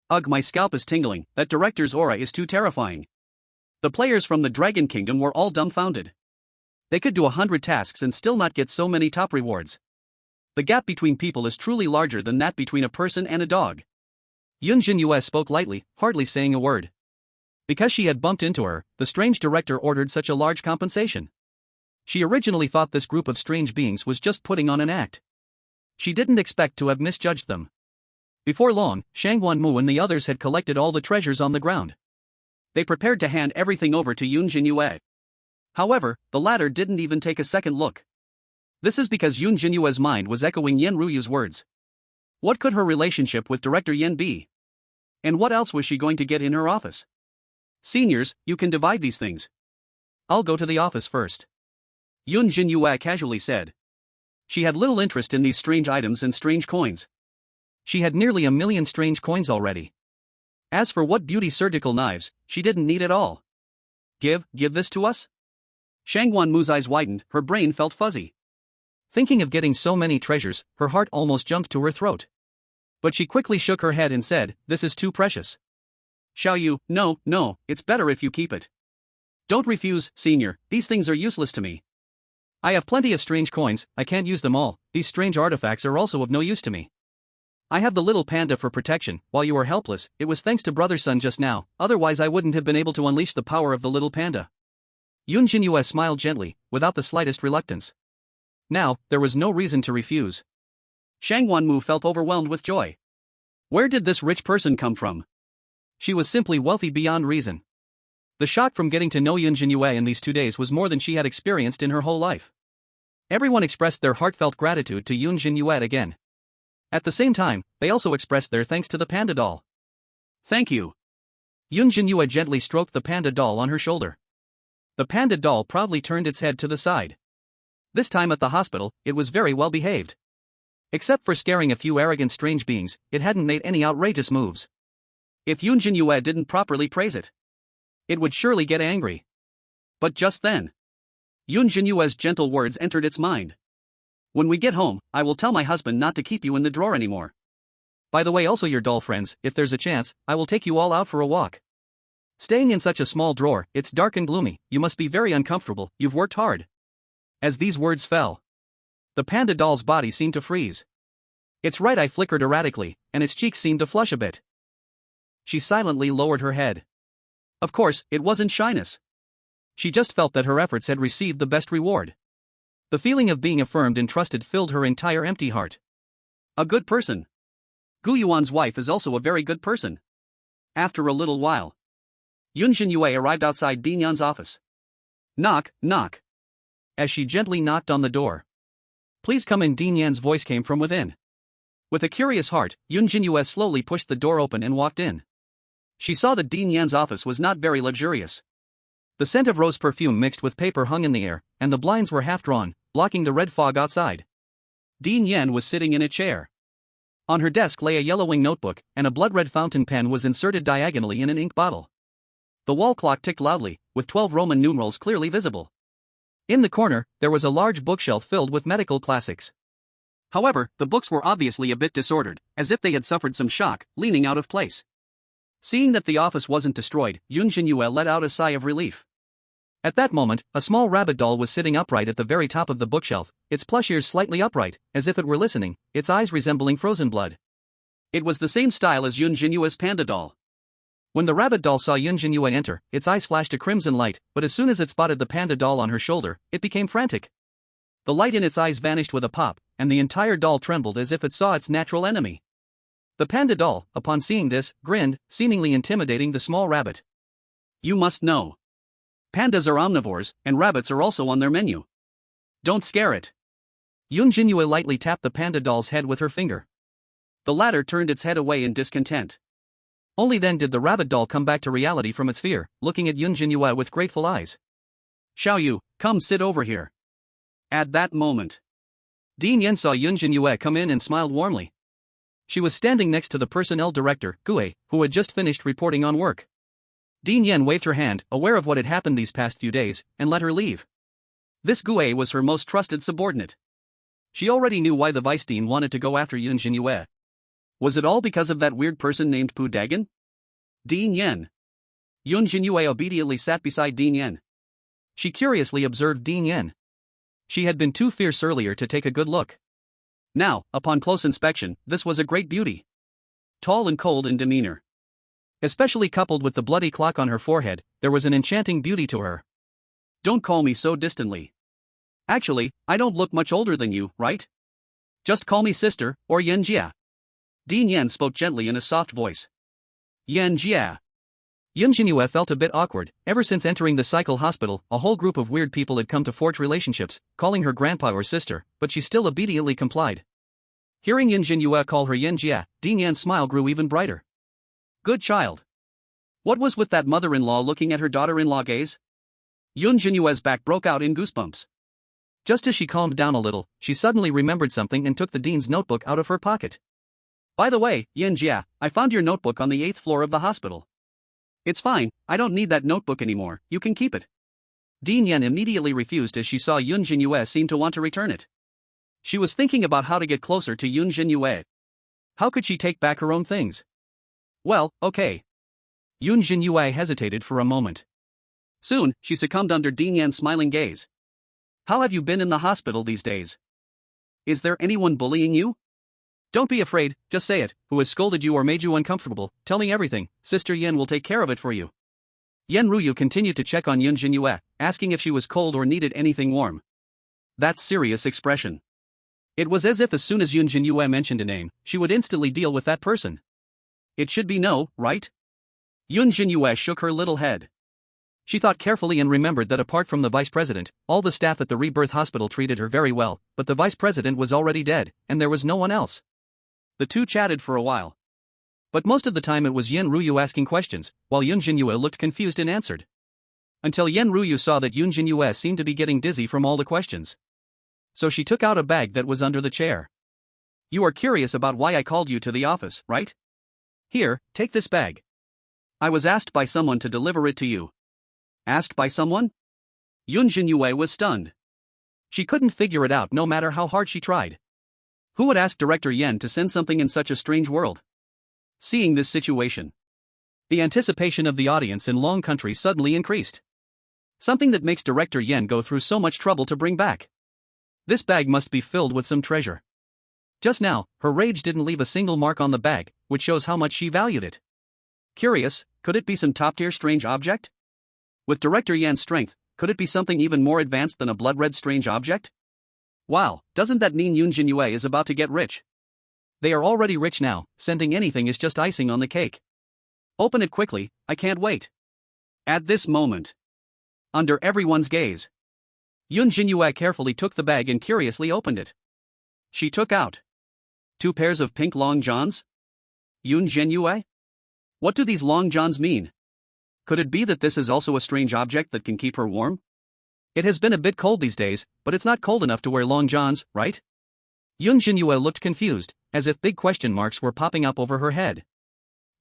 Ugh, my scalp is tingling, that director's aura is too terrifying. The players from the Dragon Kingdom were all dumbfounded. They could do 100 tasks and still not get so many top rewards. The gap between people is truly larger than that between a person and a dog. Yun Zhenyue spoke lightly, hardly saying a word. Because she had bumped into her, the strange director ordered such a large compensation. She originally thought this group of strange beings was just putting on an act. She didn't expect to have misjudged them. Before long, Shangguan Mu and the others had collected all the treasures on the ground. They prepared to hand everything over to Yun Zhenyue. However, the latter didn't even take a second look. This is because Yun Zhenyue's mind was echoing Yen Ruyu's words. What could her relationship with Director Yen be? And what else was she going to get in her office? Seniors, you can divide these things. I'll go to the office first. Yun Zhenyue casually said. She had little interest in these strange items and strange coins. She had nearly 1 million strange coins already. As for what beauty surgical knives, she didn't need it all. Give this to us? Shangguan Mu's eyes widened, her brain felt fuzzy. Thinking of getting so many treasures, her heart almost jumped to her throat. But she quickly shook her head and said, this is too precious. Xiaoyu, no, it's better if you keep it. Don't refuse, senior, these things are useless to me. I have plenty of strange coins, I can't use them all, these strange artifacts are also of no use to me. I have the little panda for protection, while you are helpless, it was thanks to Brother Sun just now, otherwise I wouldn't have been able to unleash the power of the little panda. Yun Zhenyue smiled gently, without the slightest reluctance. Now, there was no reason to refuse. Shangguan Mu felt overwhelmed with joy. Where did this rich person come from? She was simply wealthy beyond reason. The shock from getting to know Yun Zhenyue in these 2 days was more than she had experienced in her whole life. Everyone expressed their heartfelt gratitude to Yun Zhenyue again. At the same time, they also expressed their thanks to the panda doll. Thank you. Yun Zhenyue gently stroked the panda doll on her shoulder. The panda doll proudly turned its head to the side. This time at the hospital, it was very well behaved. Except for scaring a few arrogant strange beings, it hadn't made any outrageous moves. If Yun Zhenyue didn't properly praise it, it would surely get angry. But just then, Yun Zhenyue's gentle words entered its mind. When we get home, I will tell my husband not to keep you in the drawer anymore. By the way, also your doll friends, if there's a chance, I will take you all out for a walk. Staying in such a small drawer, it's dark and gloomy, you must be very uncomfortable, you've worked hard. As these words fell, the panda doll's body seemed to freeze. Its right eye flickered erratically, and its cheeks seemed to flush a bit. She silently lowered her head. Of course, it wasn't shyness. She just felt that her efforts had received the best reward. The feeling of being affirmed and trusted filled her entire empty heart. A good person. Gu Yuan's wife is also a very good person. After a little while, Yun Zhenyue arrived outside Din Yan's office. Knock, knock. As she gently knocked on the door. Please come in, Din Yan's voice came from within. With a curious heart, Yun Zhenyue slowly pushed the door open and walked in. She saw that Din Yan's office was not very luxurious. The scent of rose perfume mixed with paper hung in the air, and the blinds were half drawn, blocking the red fog outside. Din Yan was sitting in a chair. On her desk lay a yellowing notebook, and a blood-red fountain pen was inserted diagonally in an ink bottle. The wall clock ticked loudly, with 12 Roman numerals clearly visible. In the corner, there was a large bookshelf filled with medical classics. However, the books were obviously a bit disordered, as if they had suffered some shock, leaning out of place. Seeing that the office wasn't destroyed, Yun Zhenyue let out a sigh of relief. At that moment, a small rabbit doll was sitting upright at the very top of the bookshelf, its plush ears slightly upright, as if it were listening, its eyes resembling frozen blood. It was the same style as Yun Zhenyue's panda doll. When the rabbit doll saw Yun Zhenyue enter, its eyes flashed a crimson light, but as soon as it spotted the panda doll on her shoulder, it became frantic. The light in its eyes vanished with a pop, and the entire doll trembled as if it saw its natural enemy. The panda doll, upon seeing this, grinned, seemingly intimidating the small rabbit. You must know. Pandas are omnivores, and rabbits are also on their menu. Don't scare it. Yun Zhenyue lightly tapped the panda doll's head with her finger. The latter turned its head away in discontent. Only then did the rabbit doll come back to reality from its fear, looking at Yun Zhenyue with grateful eyes. Xiaoyu, come sit over here. At that moment, Din Yan saw Yun Zhenyue come in and smiled warmly. She was standing next to the personnel director, Gu, who had just finished reporting on work. Din Yan waved her hand, aware of what had happened these past few days, and let her leave. This Gu was her most trusted subordinate. She already knew why the vice dean wanted to go after Yun Zhenyue. Was it all because of that weird person named Pu Dagon? Din Yan. Yun Zhenyue obediently sat beside Din Yan. She curiously observed Din Yan. She had been too fierce earlier to take a good look. Now, upon close inspection, this was a great beauty. tall and cold in demeanor. Especially coupled with the bloody clock on her forehead, there was an enchanting beauty to her. Don't call me so distantly. Actually, I don't look much older than you, right? Just call me sister, or Yan Jia. Dean Yan spoke gently in a soft voice. Yan Jia. Yun Zhenyue felt a bit awkward. Ever since entering the cycle hospital, a whole group of weird people had come to forge relationships, calling her grandpa or sister, but she still obediently complied. Hearing Yun Zhenyue call her Yan Jia, Dean Yan's smile grew even brighter. Good child. What was with that mother-in-law looking at her daughter-in-law gaze? Yun Zhenyue's back broke out in goosebumps. Just as she calmed down a little, she suddenly remembered something and took the dean's notebook out of her pocket. By the way, Yan Jia, I found your notebook on the 8th floor of the hospital. It's fine, I don't need that notebook anymore, you can keep it. Dean Yan immediately refused as she saw Yun Zhenyue seem to want to return it. She was thinking about how to get closer to Yun Zhenyue. How could she take back her own things? Well, okay. Yun Zhenyue hesitated for a moment. Soon, she succumbed under Dean Yan's smiling gaze. How have you been in the hospital these days? Is there anyone bullying you? Don't be afraid, just say it. Who has scolded you or made you uncomfortable? Tell me everything. Sister Yan will take care of it for you. Yan Ruyu continued to check on Yun Zhenyue, asking if she was cold or needed anything warm. That serious expression. It was as if as soon as Yun Zhenyue mentioned a name, she would instantly deal with that person. It should be no, right? Yun Zhenyue shook her little head. She thought carefully and remembered that apart from the vice president, all the staff at the Rebirth Hospital treated her very well, but the vice president was already dead, and there was no one else. The two chatted for a while. But most of the time it was Yan Ruyu asking questions, while Yun Zhenyue looked confused and answered. Until Yan Ruyu saw that Yun Zhenyue seemed to be getting dizzy from all the questions. So she took out a bag that was under the chair. You are curious about why I called you to the office, right? Here, take this bag. I was asked by someone to deliver it to you. Asked by someone? Yun Zhenyue was stunned. She couldn't figure it out no matter how hard she tried. Who would ask Director Yan to send something in such a strange world? Seeing this situation, the anticipation of the audience in Long Country suddenly increased. Something that makes Director Yan go through so much trouble to bring back. This bag must be filled with some treasure. Just now, her rage didn't leave a single mark on the bag, which shows how much she valued it. Curious, could it be some top-tier strange object? With Director Yan's strength, could it be something even more advanced than a blood-red strange object? Wow, doesn't that mean Yun Zhenyue is about to get rich? They are already rich now, sending anything is just icing on the cake. Open it quickly, I can't wait. At this moment, under everyone's gaze, Yun Zhenyue carefully took the bag and curiously opened it. She took out 2 pairs of pink long johns? Yun Zhenyue? What do these long johns mean? Could it be that this is also a strange object that can keep her warm? It has been a bit cold these days, but it's not cold enough to wear long johns, right? Yun Zhenyue looked confused, as if big question marks were popping up over her head.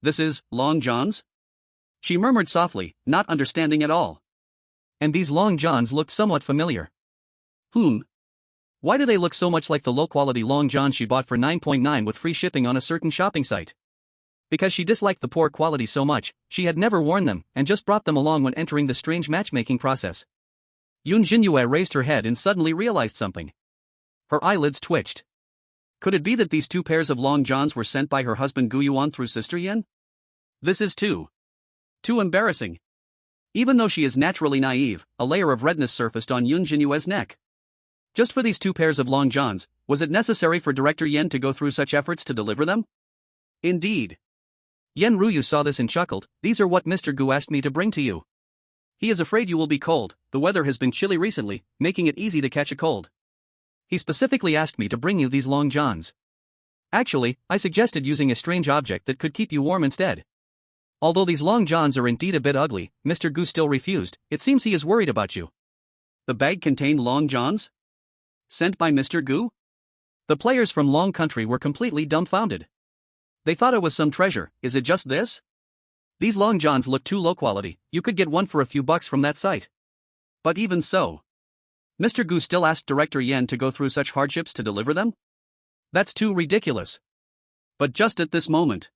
This is long johns? She murmured softly, not understanding at all. And these long johns looked somewhat familiar. Why do they look so much like the low-quality long johns she bought for 9.9 with free shipping on a certain shopping site? Because she disliked the poor quality so much, she had never worn them and just brought them along when entering the strange matchmaking process. Yun Zhenyue raised her head and suddenly realized something. Her eyelids twitched. Could it be that these 2 pairs of long johns were sent by her husband Gu Yuan through Sister Yan? This is too embarrassing. Even though she is naturally naive, a layer of redness surfaced on Yun Zhenyue's neck. Just for these 2 pairs of long johns, was it necessary for Director Yan to go through such efforts to deliver them? Indeed. Yan Ruyu saw this and chuckled. These are what Mr. Gu asked me to bring to you. He is afraid you will be cold, the weather has been chilly recently, making it easy to catch a cold. He specifically asked me to bring you these long johns. Actually, I suggested using a strange object that could keep you warm instead. Although these long johns are indeed a bit ugly, Mr. Gu still refused. It seems he is worried about you. The bag contained long johns? Sent by Mr. Gu? The players from Long Country were completely dumbfounded. They thought it was some treasure. Is it just this? These long johns look too low quality, you could get one for a few bucks from that site. But even so, Mr. Gu still asked Director Yan to go through such hardships to deliver them? That's too ridiculous. But just at this moment,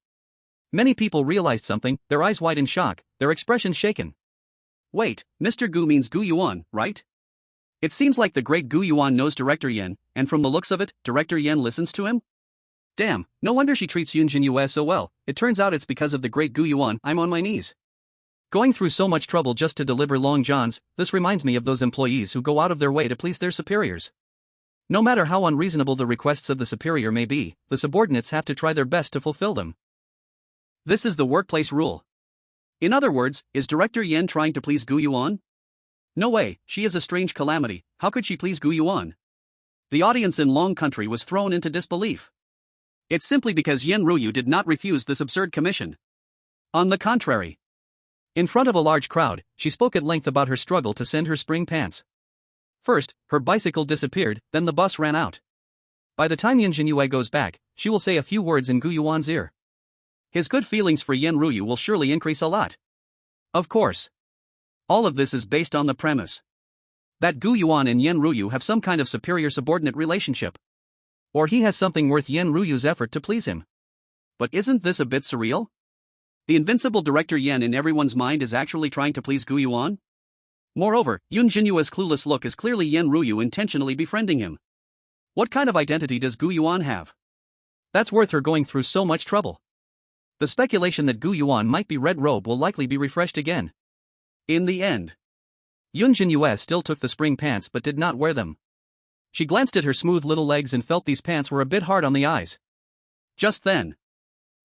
many people realized something, their eyes wide in shock, their expressions shaken. Wait, Mr. Gu means Gu Yuan, right? It seems like the great Gu Yuan knows Director Yan, and from the looks of it, Director Yan listens to him? Damn, no wonder she treats Yun Zhenyue so well. It turns out it's because of the great Gu Yuan. I'm on my knees. Going through so much trouble just to deliver long johns, this reminds me of those employees who go out of their way to please their superiors. No matter how unreasonable the requests of the superior may be, the subordinates have to try their best to fulfill them. This is the workplace rule. In other words, is Director Yan trying to please Gu Yuan? No way, she is a strange calamity. How could she please Gu Yuan? The audience in Long Country was thrown into disbelief. It's simply because Yen Ruyu did not refuse this absurd commission. On the contrary, in front of a large crowd, she spoke at length about her struggle to send her spring pants. First, her bicycle disappeared, then the bus ran out. By the time Yun Zhenyue goes back, she will say a few words in Gu Yuan's ear. His good feelings for Yen Ruyu will surely increase a lot. Of course. All of this is based on the premise that Gu Yuan and Yen Ruyu have some kind of superior-subordinate relationship. Or he has something worth Yen Ruyu's effort to please him. But isn't this a bit surreal? The invincible Director Yan in everyone's mind is actually trying to please Gu Yuan? Moreover, Yun Zhenyue's clueless look is clearly Yen Ruyu intentionally befriending him. What kind of identity does Gu Yuan have? That's worth her going through so much trouble. The speculation that Gu Yuan might be Red Robe will likely be refreshed again. In the end, Yun Zhenyue still took the spring pants but did not wear them. She glanced at her smooth little legs and felt these pants were a bit hard on the eyes. Just then,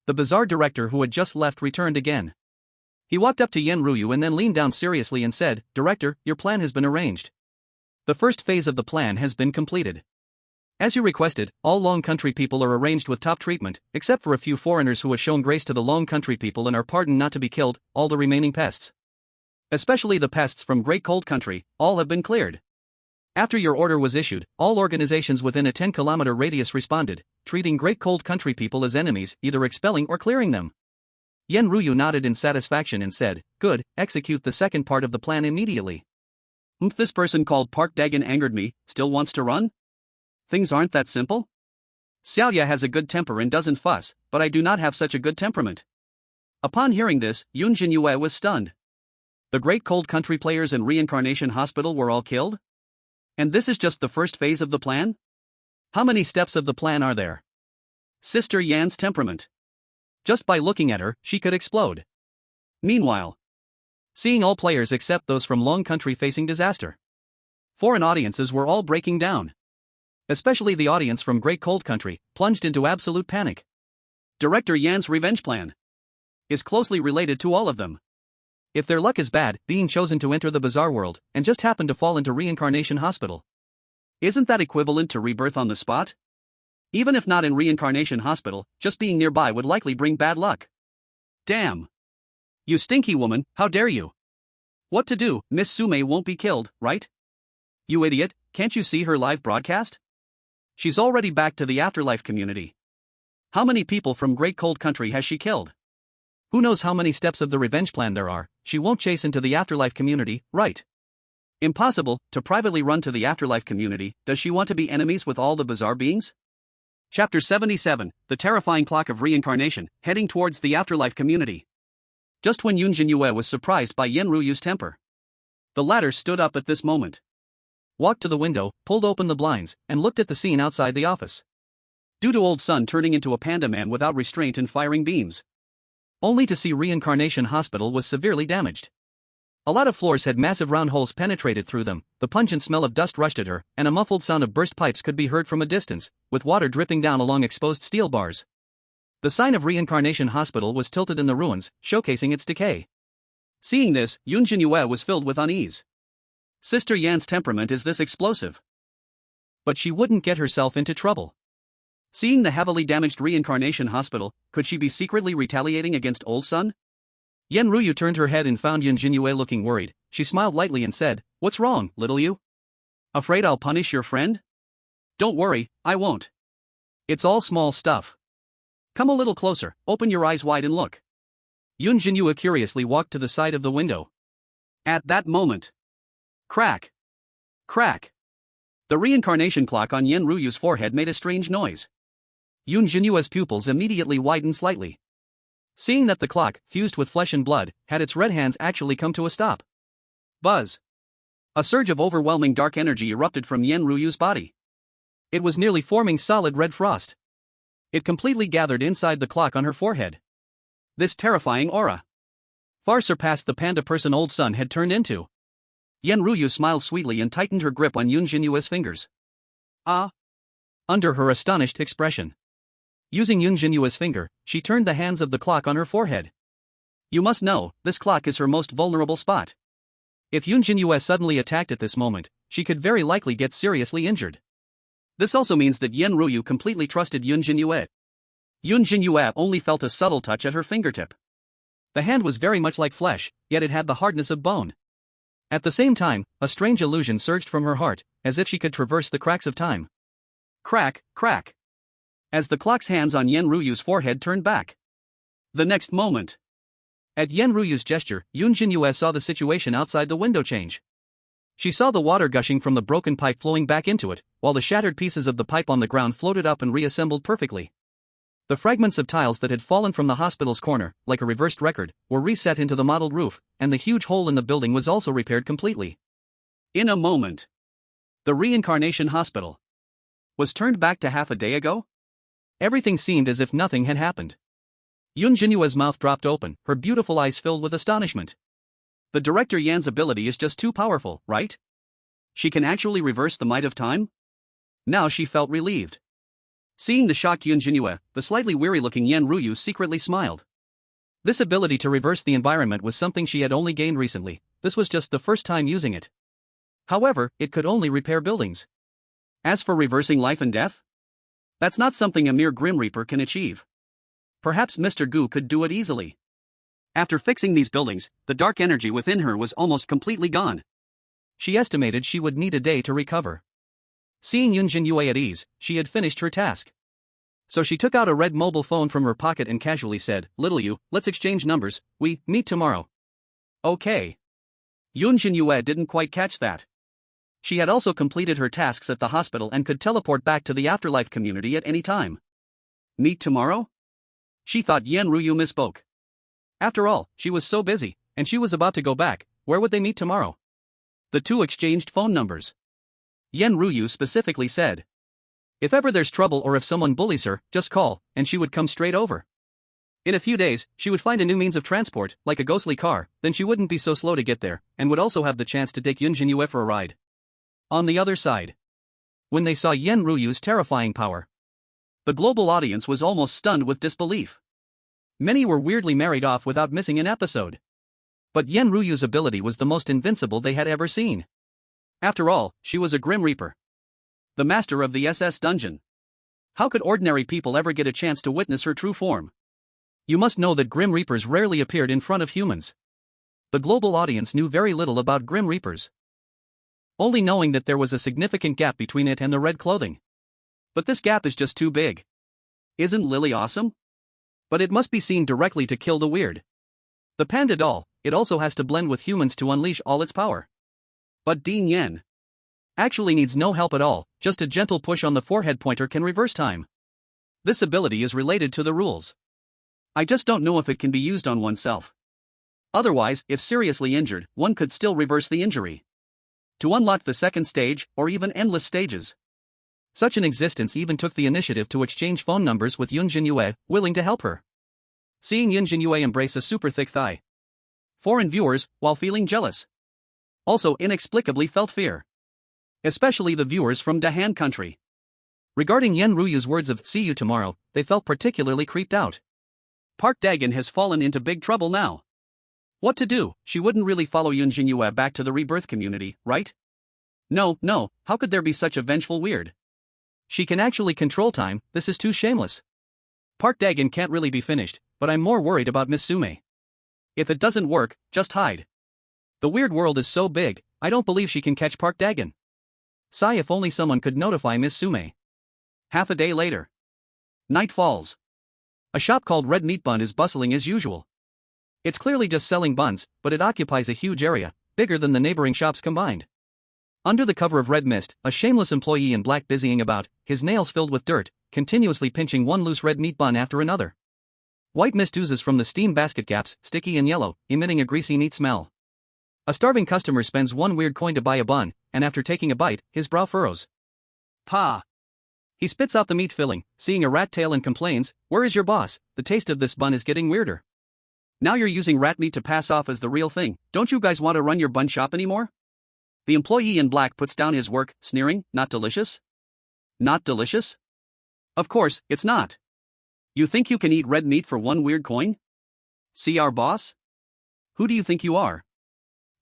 the bazaar director who had just left returned again. He walked up to Yen Ruyu and then leaned down seriously and said, "Director, your plan has been arranged. The first phase of the plan has been completed. As you requested, all Long Country people are arranged with top treatment, except for a few foreigners who have shown grace to the Long Country people and are pardoned not to be killed. All the remaining pests, especially the pests from Great Cold Country, all have been cleared. After your order was issued, all organizations within a 10-kilometer radius responded, treating Great Cold Country people as enemies, either expelling or clearing them." Yen Ruyu nodded in satisfaction and said, "Good, execute the second part of the plan immediately." This person called Park Dagon angered me, still wants to run? Things aren't that simple? Xiaoya has a good temper and doesn't fuss, but I do not have such a good temperament. Upon hearing this, Yun Zhenyue was stunned. The Great Cold Country players and Reincarnation Hospital were all killed? And this is just the first phase of the plan? How many steps of the plan are there? Sister Yan's temperament. Just by looking at her, she could explode. Meanwhile, seeing all players except those from Long Country facing disaster. Foreign audiences were all breaking down. Especially the audience from Great Cold Country, plunged into absolute panic. Director Yan's revenge plan is closely related to all of them. If their luck is bad, being chosen to enter the Bazaar world, and just happen to fall into Reincarnation Hospital. Isn't that equivalent to rebirth on the spot? Even if not in Reincarnation Hospital, just being nearby would likely bring bad luck. Damn. You stinky woman, how dare you? What to do? Miss Sume won't be killed, right? You idiot, can't you see her live broadcast? She's already back to the afterlife community. How many people from Great Cold Country has she killed? Who knows how many steps of the revenge plan there are? She won't chase into the afterlife community, right? Impossible, to privately run to the afterlife community. Does she want to be enemies with all the bizarre beings? Chapter 77, The Terrifying Clock of Reincarnation, heading towards the afterlife community. Just when Yun Zhenyue was surprised by Yen Ruyu's temper, the latter stood up at this moment, walked to the window, pulled open the blinds, and looked at the scene outside the office. Due to old Sun turning into a panda man without restraint and firing beams, only to see Reincarnation Hospital was severely damaged. A lot of floors had massive round holes penetrated through them, the pungent smell of dust rushed at her, and a muffled sound of burst pipes could be heard from a distance, with water dripping down along exposed steel bars. The sign of Reincarnation Hospital was tilted in the ruins, showcasing its decay. Seeing this, Yun Zhenyue was filled with unease. Sister Yan's temperament is this explosive. But she wouldn't get herself into trouble. Seeing the heavily damaged Reincarnation Hospital, could she be secretly retaliating against Old Sun? Yen Ruyu turned her head and found Yun Zhenyue looking worried. She smiled lightly and said, "What's wrong, little you? Afraid I'll punish your friend? Don't worry, I won't. It's all small stuff. Come a little closer, open your eyes wide and look." Yun Zhenyue curiously walked to the side of the window. At that moment, crack! Crack! The reincarnation clock on Yen Ruyu's forehead made a strange noise. Yun Zhenyue's pupils immediately widened slightly. Seeing that the clock, fused with flesh and blood, had its red hands actually come to a stop. Buzz! A surge of overwhelming dark energy erupted from Yen Ruyu's body. It was nearly forming solid red frost. It completely gathered inside the clock on her forehead. This terrifying aura far surpassed the panda person old son had turned into. Yun Zhenyue smiled sweetly and tightened her grip on Yun Zhenyue's fingers. Ah! Under her astonished expression. Using Yun Zhenyue's finger, she turned the hands of the clock on her forehead. You must know, this clock is her most vulnerable spot. If Yun Zhenyue suddenly attacked at this moment, she could very likely get seriously injured. This also means that Yun Zhenyue completely trusted Yun Zhenyue. Yun Zhenyue only felt a subtle touch at her fingertip. The hand was very much like flesh, yet it had the hardness of bone. At the same time, a strange illusion surged from her heart, as if she could traverse the cracks of time. Crack, crack. As the clock's hands on Yun Zhenyue's forehead turned back. The next moment. At Yun Zhenyue's gesture, Yun Zhenyue saw the situation outside the window change. She saw the water gushing from the broken pipe flowing back into it, while the shattered pieces of the pipe on the ground floated up and reassembled perfectly. The fragments of tiles that had fallen from the hospital's corner, like a reversed record, were reset into the modeled roof, and the huge hole in the building was also repaired completely. In a moment, the reincarnation hospital was turned back to half a day ago? Everything seemed as if nothing had happened. Yun Zhenyue's mouth dropped open, her beautiful eyes filled with astonishment. The Director Yan's ability is just too powerful, right? She can actually reverse the might of time? Now she felt relieved. Seeing the shocked Yun Zhenyue, the slightly weary-looking Yun Zhenyue secretly smiled. This ability to reverse the environment was something she had only gained recently. This was just the first time using it. However, it could only repair buildings. As for reversing life and death? That's not something a mere Grim Reaper can achieve. Perhaps Mr. Gu could do it easily. After fixing these buildings, the dark energy within her was almost completely gone. She estimated she would need a day to recover. Seeing Yun Zhenyue at ease, she had finished her task. So she took out a red mobile phone from her pocket and casually said, "Little you, let's exchange numbers, we meet tomorrow." Okay. Yun Zhenyue didn't quite catch that. She had also completed her tasks at the hospital and could teleport back to the afterlife community at any time. Meet tomorrow? She thought Yun Zhenyue misspoke. After all, she was so busy, and she was about to go back. Where would they meet tomorrow? The two exchanged phone numbers. Yun Zhenyue specifically said, "If ever there's trouble or if someone bullies her, just call, and she would come straight over." In a few days, she would find a new means of transport, like a ghostly car, then she wouldn't be so slow to get there, and would also have the chance to take Yun Zhenyue for a ride. On the other side, when they saw Yun Zhenyue's terrifying power, the global audience was almost stunned with disbelief. Many were weirdly married off without missing an episode. But Yun Zhenyue's ability was the most invincible they had ever seen. After all, she was a Grim Reaper, the master of the SS dungeon. How could ordinary people ever get a chance to witness her true form? You must know that Grim Reapers rarely appeared in front of humans. The global audience knew very little about Grim Reapers, only knowing that there was a significant gap between it and the red clothing. But this gap is just too big. Isn't Lily awesome? But it must be seen directly to kill the weird. The panda doll, it also has to blend with humans to unleash all its power. But Dean Yen actually needs no help at all, just a gentle push on the forehead pointer can reverse time. This ability is related to the rules. I just don't know if it can be used on oneself. Otherwise, if seriously injured, one could still reverse the injury to unlock the second stage, or even endless stages. Such an existence even took the initiative to exchange phone numbers with Yun Zhenyue, willing to help her. Seeing Yun Zhenyue embrace a super thick thigh, foreign viewers, while feeling jealous, also inexplicably felt fear. Especially the viewers from Dahan country. Regarding Yun Zhenyue's words of "see you tomorrow," they felt particularly creeped out. Park Dagon has fallen into big trouble now. What to do? She wouldn't really follow Yun Zhenyue back to the rebirth community, right? No, how could there be such a vengeful weird? She can actually control time, this is too shameless. Park Dagon can't really be finished, but I'm more worried about Miss Sume. If it doesn't work, just hide. The weird world is so big, I don't believe she can catch Park Dagon. Sigh, if only someone could notify Miss Sume. Half a day later. Night falls. A shop called Red Meat Bun is bustling as usual. It's clearly just selling buns, but it occupies a huge area, bigger than the neighboring shops combined. Under the cover of red mist, a shameless employee in black busying about, his nails filled with dirt, continuously pinching one loose red meat bun after another. White mist oozes from the steam basket caps, sticky and yellow, emitting a greasy neat smell. A starving customer spends one weird coin to buy a bun, and after taking a bite, his brow furrows. Pa! He spits out the meat filling, seeing a rat tail, and complains, "Where is your boss? The taste of this bun is getting weirder." Now you're using rat meat to pass off as the real thing. Don't you guys want to run your bun shop anymore? The employee in black puts down his work, sneering, "Not delicious? Not delicious? Of course, it's not. You think you can eat red meat for one weird coin? See our boss? Who do you think you are?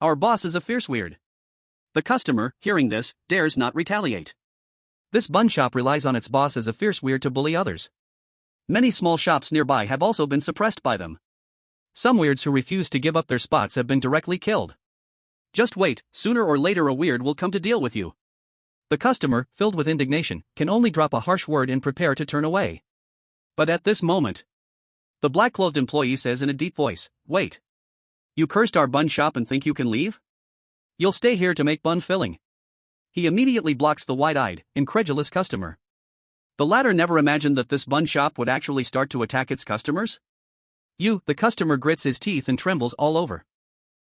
Our boss is a fierce weird." The customer, hearing this, dares not retaliate. This bun shop relies on its boss as a fierce weird to bully others. Many small shops nearby have also been suppressed by them. Some weirds who refuse to give up their spots have been directly killed. Just wait, sooner or later a weird will come to deal with you. The customer, filled with indignation, can only drop a harsh word and prepare to turn away. But at this moment, the black-clothed employee says in a deep voice, "Wait. You cursed our bun shop and think you can leave? You'll stay here to make bun filling." He immediately blocks the wide-eyed, incredulous customer. The latter never imagined that this bun shop would actually start to attack its customers. The customer grits his teeth and trembles all over.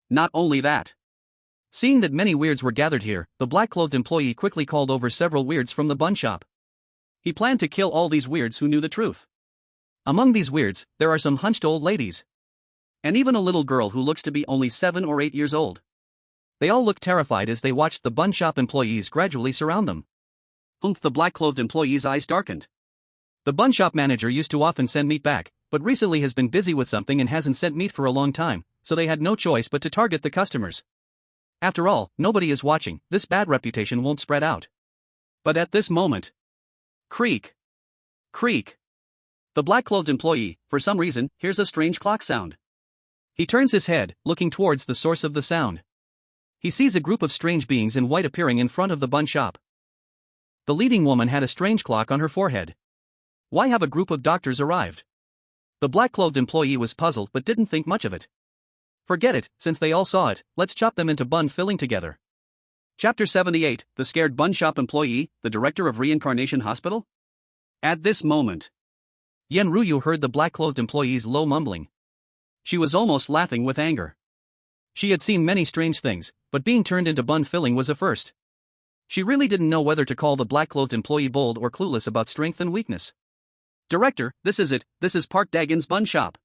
Not only that. Seeing that many weirds were gathered here, the black-clothed employee quickly called over several weirds from the bun shop. He planned to kill all these weirds who knew the truth. Among these weirds, there are some hunched old ladies. And even a little girl who looks to be only 7 or 8 years old. They all looked terrified as they watched the bun shop employees gradually surround them. The black-clothed employee's eyes darkened. The bun shop manager used to often send meat back, but recently has been busy with something and hasn't sent meat for a long time, so they had no choice but to target the customers. After all, nobody is watching, this bad reputation won't spread out. But at this moment, creak, creak. The black-clothed employee, for some reason, hears a strange clock sound. He turns his head, looking towards the source of the sound. He sees a group of strange beings in white appearing in front of the bun shop. The leading woman had a strange clock on her forehead. Why have a group of doctors arrived? The black-clothed employee was puzzled but didn't think much of it. Forget it, since they all saw it, let's chop them into bun filling together. Chapter 78, The Scared Bun Shop Employee, the Director of Reincarnation Hospital? At this moment, Yun Zhenyue heard the black-clothed employee's low mumbling. She was almost laughing with anger. She had seen many strange things, but being turned into bun filling was a first. She really didn't know whether to call the black-clothed employee bold or clueless about strength and weakness. "Director, this is it, this is Park Dagon's bun shop."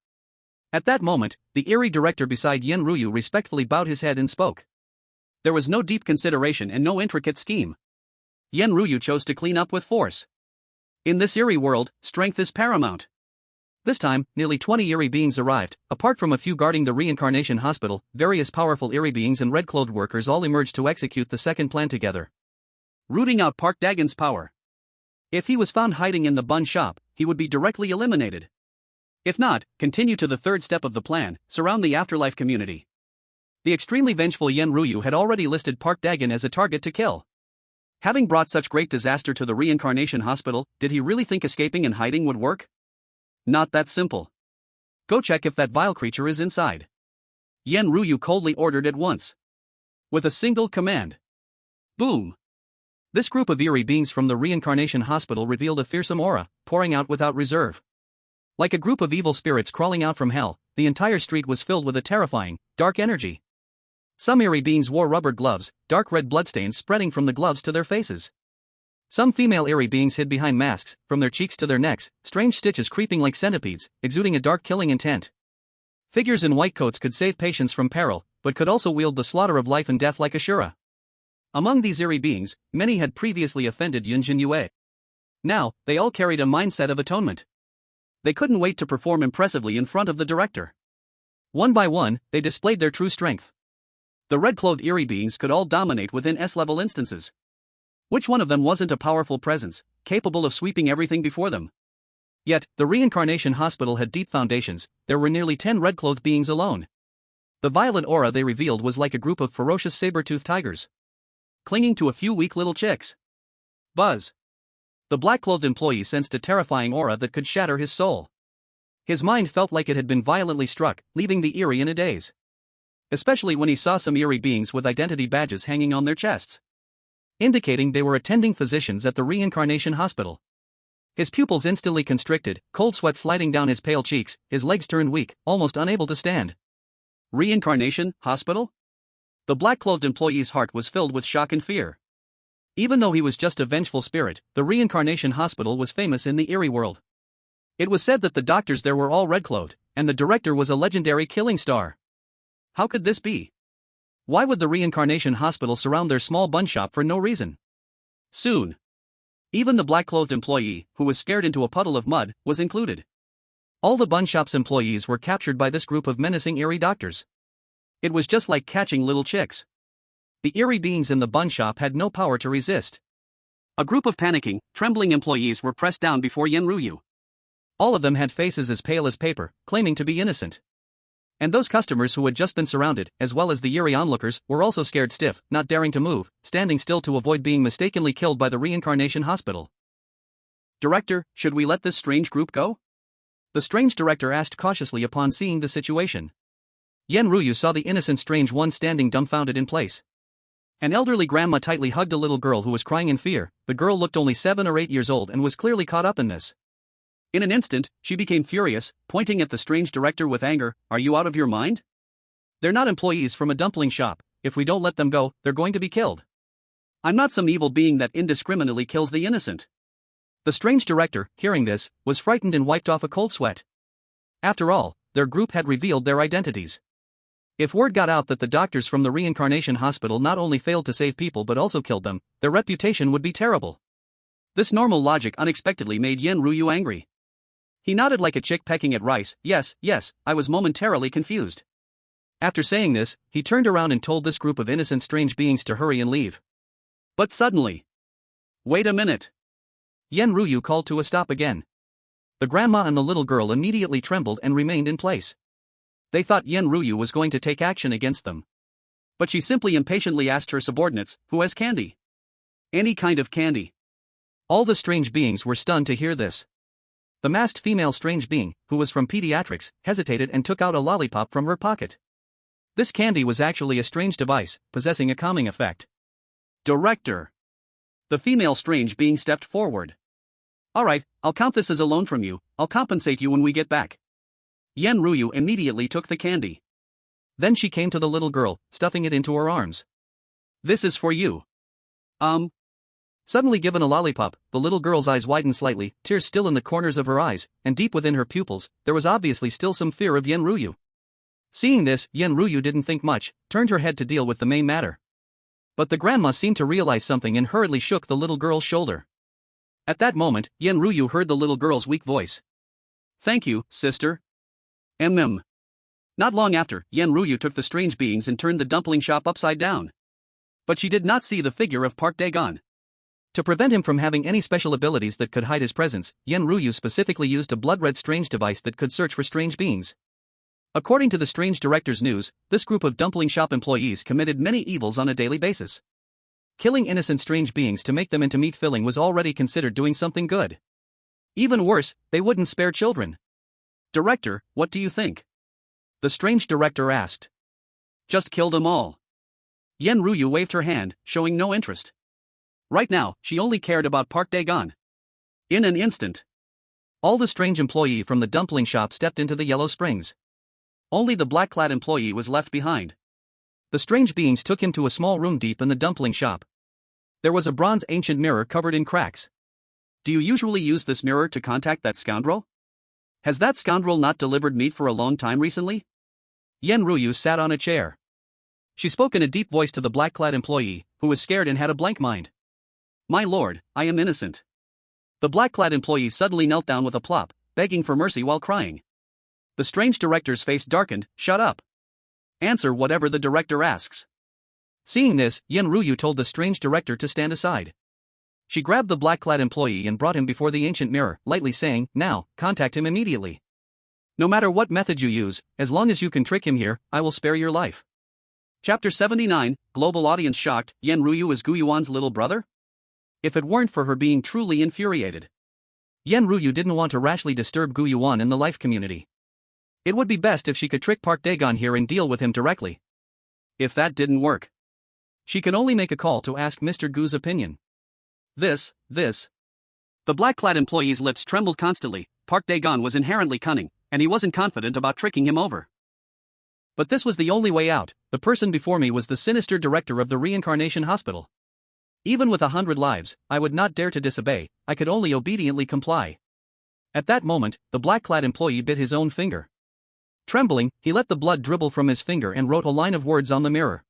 At that moment, the Eerie director beside Yun Zhenyue respectfully bowed his head and spoke. There was no deep consideration and no intricate scheme. Yun Zhenyue chose to clean up with force. In this Eerie world, strength is paramount. This time, nearly 20 Eerie beings arrived. Apart from a few guarding the reincarnation hospital, various powerful Eerie beings and red-clothed workers all emerged to execute the second plan together. Rooting out Park Dagon's power. If he was found hiding in the bun shop, he would be directly eliminated. If not, continue to the third step of the plan, surround the afterlife community. The extremely vengeful Yun Zhenyue had already listed Park Dagon as a target to kill. Having brought such great disaster to the reincarnation hospital, did he really think escaping and hiding would work? Not that simple. Go check if that vile creature is inside. Yun Zhenyue coldly ordered at once. With a single command. Boom! This group of Eerie beings from the reincarnation hospital revealed a fearsome aura, pouring out without reserve. Like a group of evil spirits crawling out from hell, the entire street was filled with a terrifying, dark energy. Some Eerie beings wore rubber gloves, dark red bloodstains spreading from the gloves to their faces. Some female Eerie beings hid behind masks, from their cheeks to their necks, strange stitches creeping like centipedes, exuding a dark killing intent. Figures in white coats could save patients from peril, but could also wield the slaughter of life and death like Ashura. Among these Eerie beings, many had previously offended Yun Zhenyue. Now, they all carried a mindset of atonement. They couldn't wait to perform impressively in front of the director. One by one, they displayed their true strength. The red-clothed Eerie beings could all dominate within S-level instances. Which one of them wasn't a powerful presence, capable of sweeping everything before them? Yet, the reincarnation hospital had deep foundations. There were nearly 10 red-clothed beings alone. The violet aura they revealed was like a group of ferocious saber-toothed tigers, clinging to a few weak little chicks. Buzz. The black-clothed employee sensed a terrifying aura that could shatter his soul. His mind felt like it had been violently struck, leaving the Eerie in a daze. Especially when he saw some Eerie beings with identity badges hanging on their chests, indicating they were attending physicians at the reincarnation hospital. His pupils instantly constricted, cold sweat sliding down his pale cheeks, his legs turned weak, almost unable to stand. Reincarnation hospital? The black-clothed employee's heart was filled with shock and fear. Even though he was just a vengeful spirit, the reincarnation hospital was famous in the Eerie world. It was said that the doctors there were all red-clothed, and the director was a legendary killing star. How could this be? Why would the reincarnation hospital surround their small bun shop for no reason? Soon, even the black-clothed employee, who was scared into a puddle of mud, was included. All the bun shop's employees were captured by this group of menacing Eerie doctors. It was just like catching little chicks. The Eerie beings in the bun shop had no power to resist. A group of panicking, trembling employees were pressed down before Yun Zhenyue. All of them had faces as pale as paper, claiming to be innocent. And those customers who had just been surrounded, as well as the Eerie onlookers, were also scared stiff, not daring to move, standing still to avoid being mistakenly killed by the reincarnation hospital. Director, should we let this strange group go? The strange director asked cautiously upon seeing the situation. Yun Zhenyue saw the innocent strange one standing dumbfounded in place. An elderly grandma tightly hugged a little girl who was crying in fear. The girl looked only 7 or 8 years old and was clearly caught up in this. In an instant, she became furious, pointing at the strange director with anger. Are you out of your mind? They're not employees from a dumpling shop. If we don't let them go, they're going to be killed. I'm not some evil being that indiscriminately kills the innocent. The strange director, hearing this, was frightened and wiped off a cold sweat. After all, their group had revealed their identities. If word got out that the doctors from the reincarnation hospital not only failed to save people but also killed them, their reputation would be terrible. This normal logic unexpectedly made Yun Zhenyue angry. He nodded like a chick pecking at rice. Yes, I was momentarily confused. After saying this, he turned around and told this group of innocent strange beings to hurry and leave. But suddenly... Wait a minute. Yun Zhenyue called to a stop again. The grandma and the little girl immediately trembled and remained in place. They thought Yun Zhenyue was going to take action against them. But she simply impatiently asked her subordinates, who has candy? Any kind of candy. All the strange beings were stunned to hear this. The masked female strange being, who was from pediatrics, hesitated and took out a lollipop from her pocket. This candy was actually a strange device, possessing a calming effect. Director. The female strange being stepped forward. All right, I'll count this as a loan from you. I'll compensate you when we get back. Yun Zhenyue immediately took the candy. Then she came to the little girl, stuffing it into her arms. This is for you. Suddenly given a lollipop, the little girl's eyes widened slightly, tears still in the corners of her eyes, and deep within her pupils, there was obviously still some fear of Yun Zhenyue. Seeing this, Yun Zhenyue didn't think much, turned her head to deal with the main matter. But the grandma seemed to realize something and hurriedly shook the little girl's shoulder. At that moment, Yun Zhenyue heard the little girl's weak voice. Thank you, sister. Not long after, Yun Zhenyue took the strange beings and turned the dumpling shop upside down. But she did not see the figure of Park Dagon. To prevent him from having any special abilities that could hide his presence, Yun Zhenyue specifically used a blood-red strange device that could search for strange beings. According to the strange director's news, this group of dumpling shop employees committed many evils on a daily basis. Killing innocent strange beings to make them into meat filling was already considered doing something good. Even worse, they wouldn't spare children. Director, what do you think? The strange director asked. Just kill them all. Yun Zhenyue waved her hand, showing no interest. Right now, she only cared about Park Dagon. In an instant, all the strange employee from the dumpling shop stepped into the Yellow Springs. Only the black-clad employee was left behind. The strange beings took him to a small room deep in the dumpling shop. There was a bronze ancient mirror covered in cracks. Do you usually use this mirror to contact that scoundrel? Has that scoundrel not delivered meat for a long time recently? Yun Zhenyue sat on a chair. She spoke in a deep voice to the black-clad employee, who was scared and had a blank mind. My lord, I am innocent. The black-clad employee suddenly knelt down with a plop, begging for mercy while crying. The strange director's face darkened. Shut up. Answer whatever the director asks. Seeing this, Yun Zhenyue told the strange director to stand aside. She grabbed the black-clad employee and brought him before the ancient mirror, lightly saying, "Now, contact him immediately. No matter what method you use, as long as you can trick him here, I will spare your life." Chapter 79, Global Audience Shocked, Yun Zhenyue is Gu Yuan's little brother? If it weren't for her being truly infuriated. Yun Zhenyue didn't want to rashly disturb Gu Yuan in the life community. It would be best if she could trick Park Dagon here and deal with him directly. If that didn't work, she could only make a call to ask Mr. Gu's opinion. This. The black-clad employee's lips trembled constantly. Park Dagon was inherently cunning, and he wasn't confident about tricking him over. But this was the only way out. The person before me was the sinister director of the reincarnation hospital. Even with 100 lives, I would not dare to disobey, I could only obediently comply. At that moment, the black-clad employee bit his own finger. Trembling, he let the blood dribble from his finger and wrote a line of words on the mirror.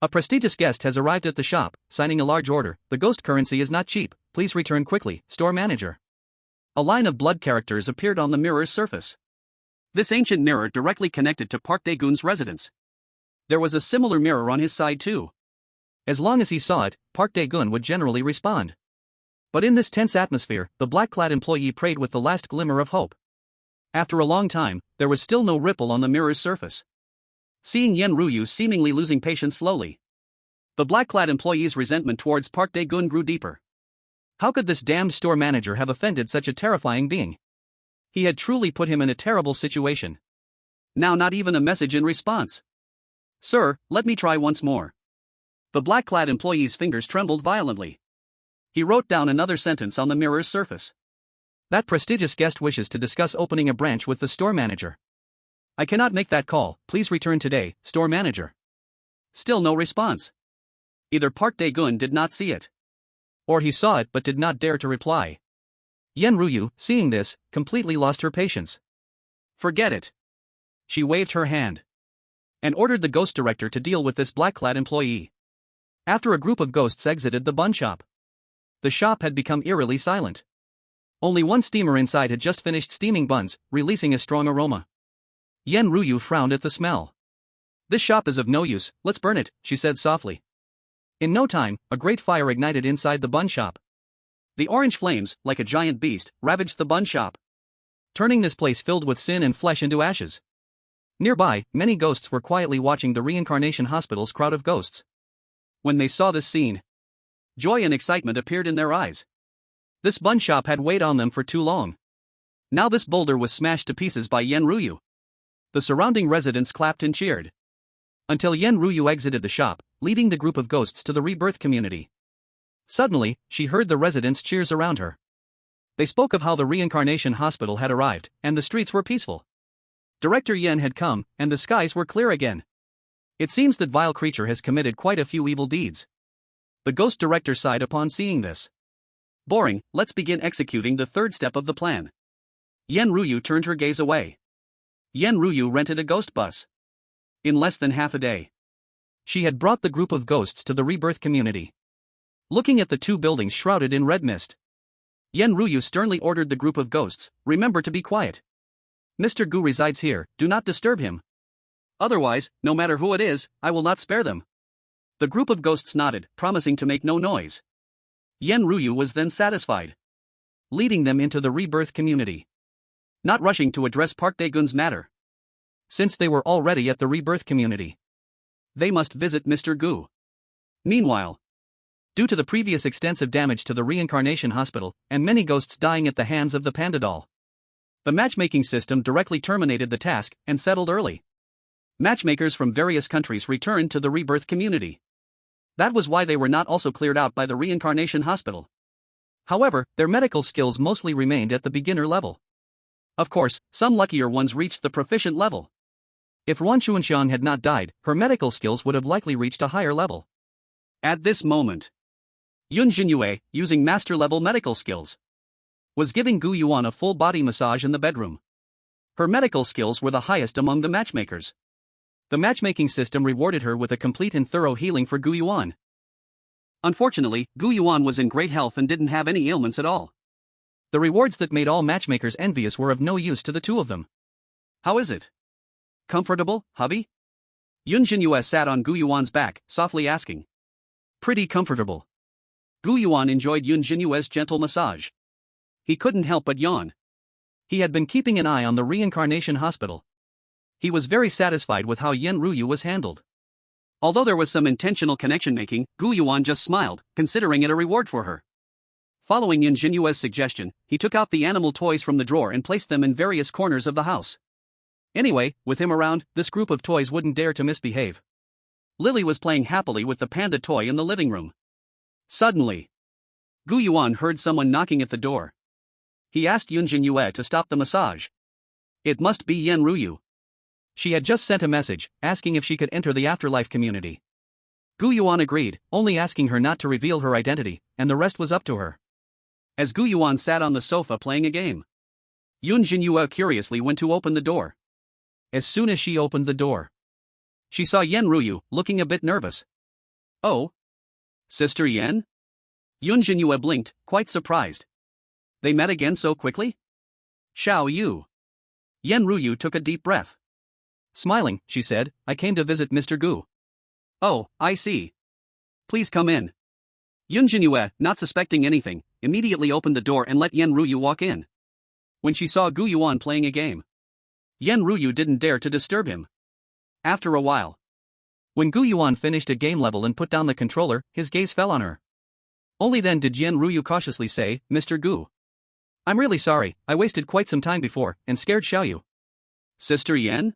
A prestigious guest has arrived at the shop, signing a large order. The ghost currency is not cheap, please return quickly, store manager. A line of blood characters appeared on the mirror's surface. This ancient mirror directly connected to Park Dae-gun's residence. There was a similar mirror on his side too. As long as he saw it, Park Dae-gun would generally respond. But in this tense atmosphere, the black-clad employee prayed with the last glimmer of hope. After a long time, there was still no ripple on the mirror's surface. Seeing Yun Zhenyue seemingly losing patience slowly, the black-clad employee's resentment towards Park Dae-gun grew deeper. How could this damned store manager have offended such a terrifying being? He had truly put him in a terrible situation. Now not even a message in response. Sir, let me try once more. The black-clad employee's fingers trembled violently. He wrote down another sentence on the mirror's surface. That prestigious guest wishes to discuss opening a branch with the store manager. I cannot make that call, please return today, store manager. Still no response. Either Park Dae-gun did not see it, or he saw it but did not dare to reply. Yun Zhenyue, seeing this, completely lost her patience. Forget it. She waved her hand and ordered the ghost director to deal with this black-clad employee. After a group of ghosts exited the bun shop, the shop had become eerily silent. Only one steamer inside had just finished steaming buns, releasing a strong aroma. Yun Zhenyue frowned at the smell. This shop is of no use, let's burn it, she said softly. In no time, a great fire ignited inside the bun shop. The orange flames, like a giant beast, ravaged the bun shop, turning this place filled with sin and flesh into ashes. Nearby, many ghosts were quietly watching the reincarnation hospital's crowd of ghosts. When they saw this scene, joy and excitement appeared in their eyes. This bun shop had weighed on them for too long. Now this boulder was smashed to pieces by Yun Zhenyue. The surrounding residents clapped and cheered, until Yun Zhenyue exited the shop, leading the group of ghosts to the rebirth community. Suddenly, she heard the residents' cheers around her. They spoke of how the reincarnation hospital had arrived, and the streets were peaceful. Director Yen had come, and the skies were clear again. It seems that vile creature has committed quite a few evil deeds. The ghost director sighed upon seeing this. Boring, let's begin executing the third step of the plan. Yun Zhenyue turned her gaze away. Yun Zhenyue rented a ghost bus. In less than half a day, she had brought the group of ghosts to the rebirth community. Looking at the two buildings shrouded in red mist, Yun Zhenyue sternly ordered the group of ghosts, remember to be quiet. Mr. Gu resides here, do not disturb him. Otherwise, no matter who it is, I will not spare them. The group of ghosts nodded, promising to make no noise. Yun Zhenyue was then satisfied, leading them into the rebirth community, not rushing to address Park Dae-gun's matter. Since they were already at the rebirth community, they must visit Mr. Gu. Meanwhile, due to the previous extensive damage to the reincarnation hospital, and many ghosts dying at the hands of the panda doll, the matchmaking system directly terminated the task and settled early. Matchmakers from various countries returned to the rebirth community. That was why they were not also cleared out by the reincarnation hospital. However, their medical skills mostly remained at the beginner level. Of course, some luckier ones reached the proficient level. If Ruan Xuanxiang had not died, her medical skills would have likely reached a higher level. At this moment, Yun Zhenyue, using master-level medical skills, was giving Gu Yuan a full body massage in the bedroom. Her medical skills were the highest among the matchmakers. The matchmaking system rewarded her with a complete and thorough healing for Gu Yuan. Unfortunately, Gu Yuan was in great health and didn't have any ailments at all. The rewards that made all matchmakers envious were of no use to the two of them. How is it? Comfortable, hubby? Yun Zhenyue sat on Gu Yuan's back, softly asking. Pretty comfortable. Gu Yuan enjoyed Yun Zhenyue's gentle massage. He couldn't help but yawn. He had been keeping an eye on the reincarnation hospital. He was very satisfied with how Yun Zhenyue was handled. Although there was some intentional connection making, Gu Yuan just smiled, considering it a reward for her. Following Yun Zhenyue's suggestion, he took out the animal toys from the drawer and placed them in various corners of the house. Anyway, with him around, this group of toys wouldn't dare to misbehave. Lily was playing happily with the panda toy in the living room. Suddenly, Gu Yuan heard someone knocking at the door. He asked Yun Zhenyue to stop the massage. It must be Yun Zhenyue. She had just sent a message, asking if she could enter the afterlife community. Gu Yuan agreed, only asking her not to reveal her identity, and the rest was up to her. As Gu Yuan sat on the sofa playing a game, Yun Zhenyue curiously went to open the door. As soon as she opened the door, she saw Yen Ruyu, looking a bit nervous. Oh? Sister Yen? Yun Zhenyue blinked, quite surprised. They met again so quickly? Xiao Yu. Yen Ruyu took a deep breath. Smiling, she said, I came to visit Mr. Gu. Oh, I see. Please come in. Yun Zhenyue, not suspecting anything, immediately opened the door and let Yen Ruyu walk in. When she saw Gu Yuan playing a game, Yen Ruyu didn't dare to disturb him. After a while, when Gu Yuan finished a game level and put down the controller, his gaze fell on her. Only then did Yen Ruyu cautiously say, Mr. Gu. I'm really sorry, I wasted quite some time before, and scared Xiaoyu. Sister Yen?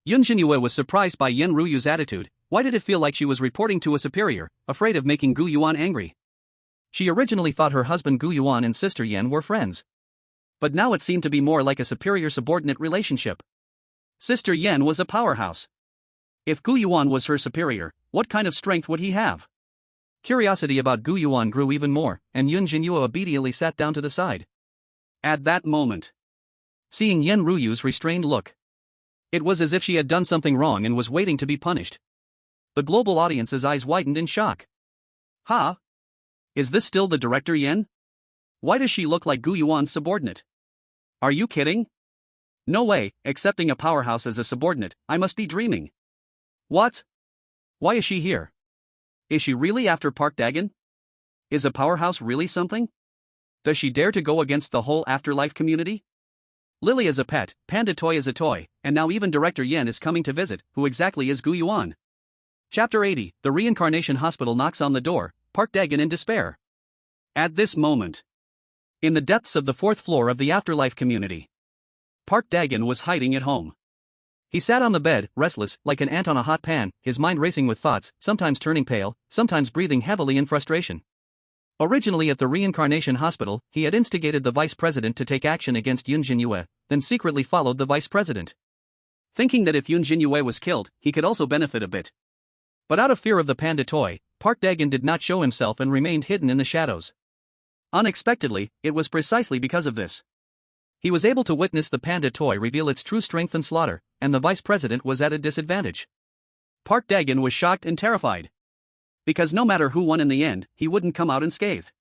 Yun Zhenyue was surprised by Yen Ruyu's attitude. Why did it feel like she was reporting to a superior, afraid of making Gu Yuan angry? She originally thought her husband Gu Yuan and sister Yen were friends. But now it seemed to be more like a superior-subordinate relationship. Sister Yen was a powerhouse. If Gu Yuan was her superior, what kind of strength would he have? Curiosity about Gu Yuan grew even more, and Yun Zhenyue obediently sat down to the side. At that moment, seeing Yen Ruyu's restrained look, it was as if she had done something wrong and was waiting to be punished. The global audience's eyes widened in shock. Huh? Is this still the director Yen? Why does she look like Gu Yuan's subordinate? Are you kidding? No way, accepting a powerhouse as a subordinate, I must be dreaming. What? Why is she here? Is she really after Park Dagon? Is a powerhouse really something? Does she dare to go against the whole afterlife community? Lily is a pet, Panda Toy is a toy, and now even Director Yen is coming to visit. Who exactly is Gu Yuan? Chapter 80, The Reincarnation Hospital knocks on the door, Park Dagon in despair. At this moment, in the depths of the 4th floor of the afterlife community, Park Dagon was hiding at home. He sat on the bed, restless, like an ant on a hot pan, his mind racing with thoughts, sometimes turning pale, sometimes breathing heavily in frustration. Originally at the Reincarnation Hospital, he had instigated the vice president to take action against Yun Zhenyue, then secretly followed the vice president, thinking that if Yun Zhenyue was killed, he could also benefit a bit. But out of fear of the panda toy, Park Dagon did not show himself and remained hidden in the shadows. Unexpectedly, it was precisely because of this he was able to witness the panda toy reveal its true strength and slaughter, and the vice president was at a disadvantage. Park Dagon was shocked and terrified. Because no matter who won in the end, he wouldn't come out unscathed.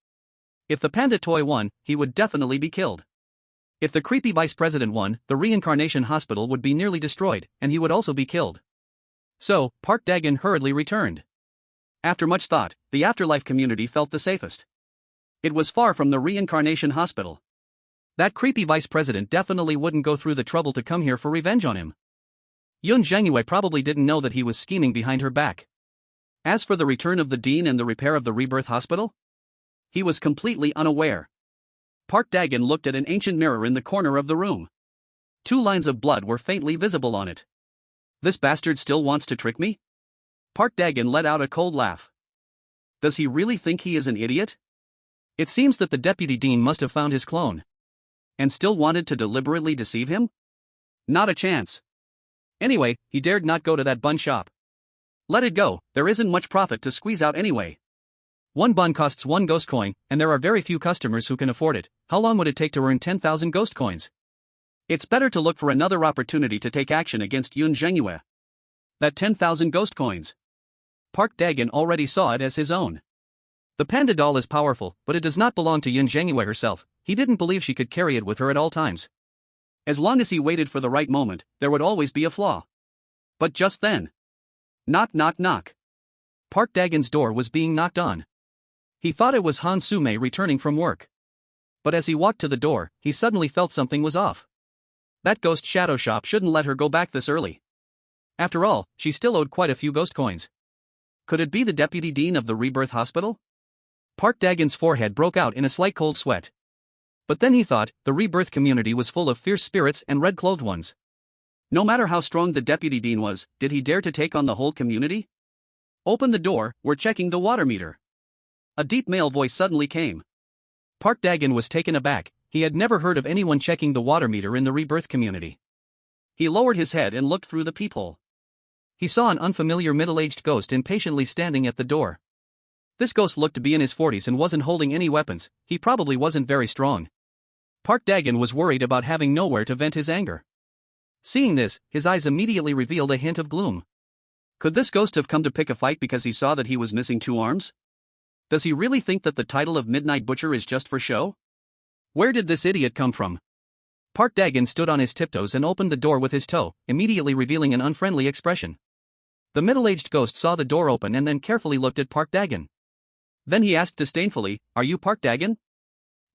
If the panda toy won, he would definitely be killed. If the creepy vice president won, the Reincarnation Hospital would be nearly destroyed, and he would also be killed. So, Park Dagon hurriedly returned. After much thought, the afterlife community felt the safest. It was far from the Reincarnation Hospital. That creepy vice president definitely wouldn't go through the trouble to come here for revenge on him. Yun Zhenyue probably didn't know that he was scheming behind her back. As for the return of the dean and the repair of the Rebirth Hospital, he was completely unaware. Park Dagon looked at an ancient mirror in the corner of the room. 2 lines of blood were faintly visible on it. This bastard still wants to trick me? Park Dagon let out a cold laugh. Does he really think he is an idiot? It seems that the deputy dean must have found his clone and still wanted to deliberately deceive him? Not a chance. Anyway, he dared not go to that bun shop. Let it go, there isn't much profit to squeeze out anyway. 1 bun costs 1 ghost coin, and there are very few customers who can afford it. How long would it take to earn 10,000 ghost coins? It's better to look for another opportunity to take action against Yun Zhenyue. That 10,000 ghost coins. Park Dagon already saw it as his own. The panda doll is powerful, but it does not belong to Yun Zhenyue herself. He didn't believe she could carry it with her at all times. As long as he waited for the right moment, there would always be a flaw. But just then, knock knock knock. Park Dagon's door was being knocked on. He thought it was Han Sume returning from work. But as he walked to the door, he suddenly felt something was off. That ghost shadow shop shouldn't let her go back this early. After all, she still owed quite a few ghost coins. Could it be the deputy dean of the Rebirth Hospital? Park Dagon's forehead broke out in a slight cold sweat. But then he thought, the Rebirth community was full of fierce spirits and red-clothed ones. No matter how strong the deputy dean was, did he dare to take on the whole community? Open the door, we're checking the water meter. A deep male voice suddenly came. Park Dagon was taken aback. He had never heard of anyone checking the water meter in the Rebirth community. He lowered his head and looked through the peephole. He saw an unfamiliar middle-aged ghost impatiently standing at the door. This ghost looked to be in his 40s and wasn't holding any weapons. He probably wasn't very strong. Park Dagon was worried about having nowhere to vent his anger. Seeing this, his eyes immediately revealed a hint of gloom. Could this ghost have come to pick a fight because he saw that he was missing 2 arms? Does he really think that the title of Midnight Butcher is just for show? Where did this idiot come from? Park Dagon stood on his tiptoes and opened the door with his toe, immediately revealing an unfriendly expression. The middle-aged ghost saw the door open and then carefully looked at Park Dagon. Then he asked disdainfully, "Are you Park Dagon?"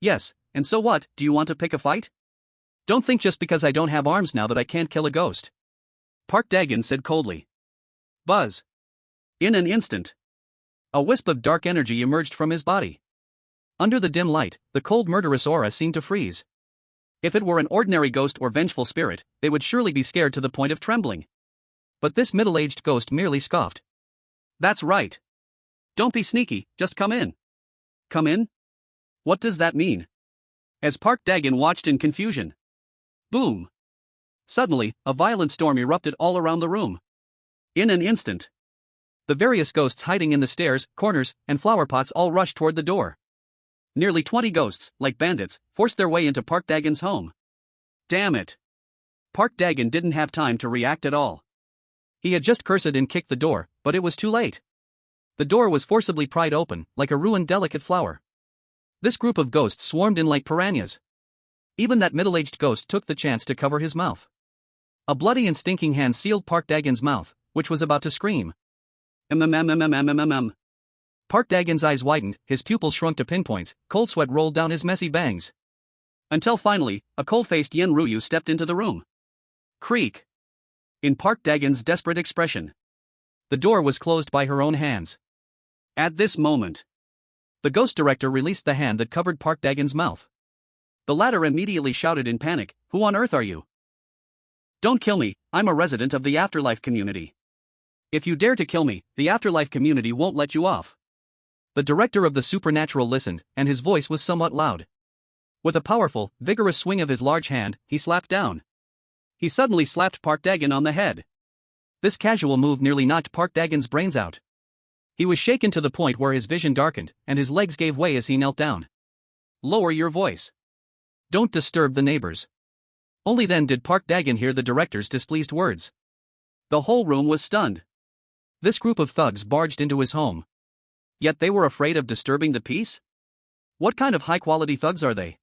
"Yes, and so what, do you want to pick a fight? Don't think just because I don't have arms now that I can't kill a ghost." Park Dagon said coldly. Buzz. In an instant, a wisp of dark energy emerged from his body. Under the dim light, the cold murderous aura seemed to freeze. If it were an ordinary ghost or vengeful spirit, they would surely be scared to the point of trembling. But this middle-aged ghost merely scoffed. "That's right. Don't be sneaky, just come in." "Come in? What does that mean?" As Park Dagon watched in confusion. Boom! Suddenly, a violent storm erupted all around the room. In an instant, the various ghosts hiding in the stairs, corners, and flower pots all rushed toward the door. Nearly 20 ghosts, like bandits, forced their way into Park Dagon's home. Damn it! Park Dagon didn't have time to react at all. He had just cursed and kicked the door, but it was too late. The door was forcibly pried open, like a ruined delicate flower. This group of ghosts swarmed in like piranhas. Even that middle-aged ghost took the chance to cover his mouth. A bloody and stinking hand sealed Park Dagon's mouth, which was about to scream. Park Dagon's eyes widened, his pupils shrunk to pinpoints, cold sweat rolled down his messy bangs. Until finally, a cold-faced Yun Zhenyue stepped into the room. Creak! In Park Dagon's desperate expression. The door was closed by her own hands. At this moment, the ghost director released the hand that covered Park Dagon's mouth. The latter immediately shouted in panic, "Who on earth are you? Don't kill me, I'm a resident of the afterlife community. If you dare to kill me, the afterlife community won't let you off." The director of the supernatural listened, and his voice was somewhat loud. With a powerful, vigorous swing of his large hand, he slapped down. He suddenly slapped Park Dagon on the head. This casual move nearly knocked Park Dagon's brains out. He was shaken to the point where his vision darkened, and his legs gave way as he knelt down. "Lower your voice. Don't disturb the neighbors." Only then did Park Dagon hear the director's displeased words. The whole room was stunned. This group of thugs barged into his home. Yet they were afraid of disturbing the peace? What kind of high-quality thugs are they?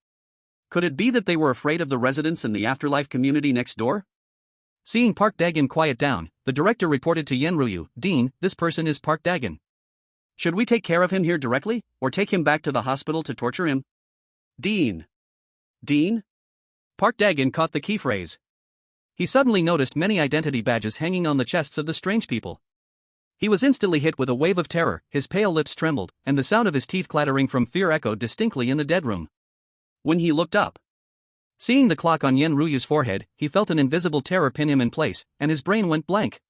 Could it be that they were afraid of the residents in the afterlife community next door? Seeing Park Dagon quiet down, the director reported to Yun Zhenyue, "Dean, this person is Park Dagon. Should we take care of him here directly, or take him back to the hospital to torture him?" "Dean. Dean?" Park Dagon caught the key phrase. He suddenly noticed many identity badges hanging on the chests of the strange people. He was instantly hit with a wave of terror, his pale lips trembled, and the sound of his teeth clattering from fear echoed distinctly in the dead room. When he looked up, seeing the clock on Yun Zhenyue's forehead, he felt an invisible terror pin him in place, and his brain went blank.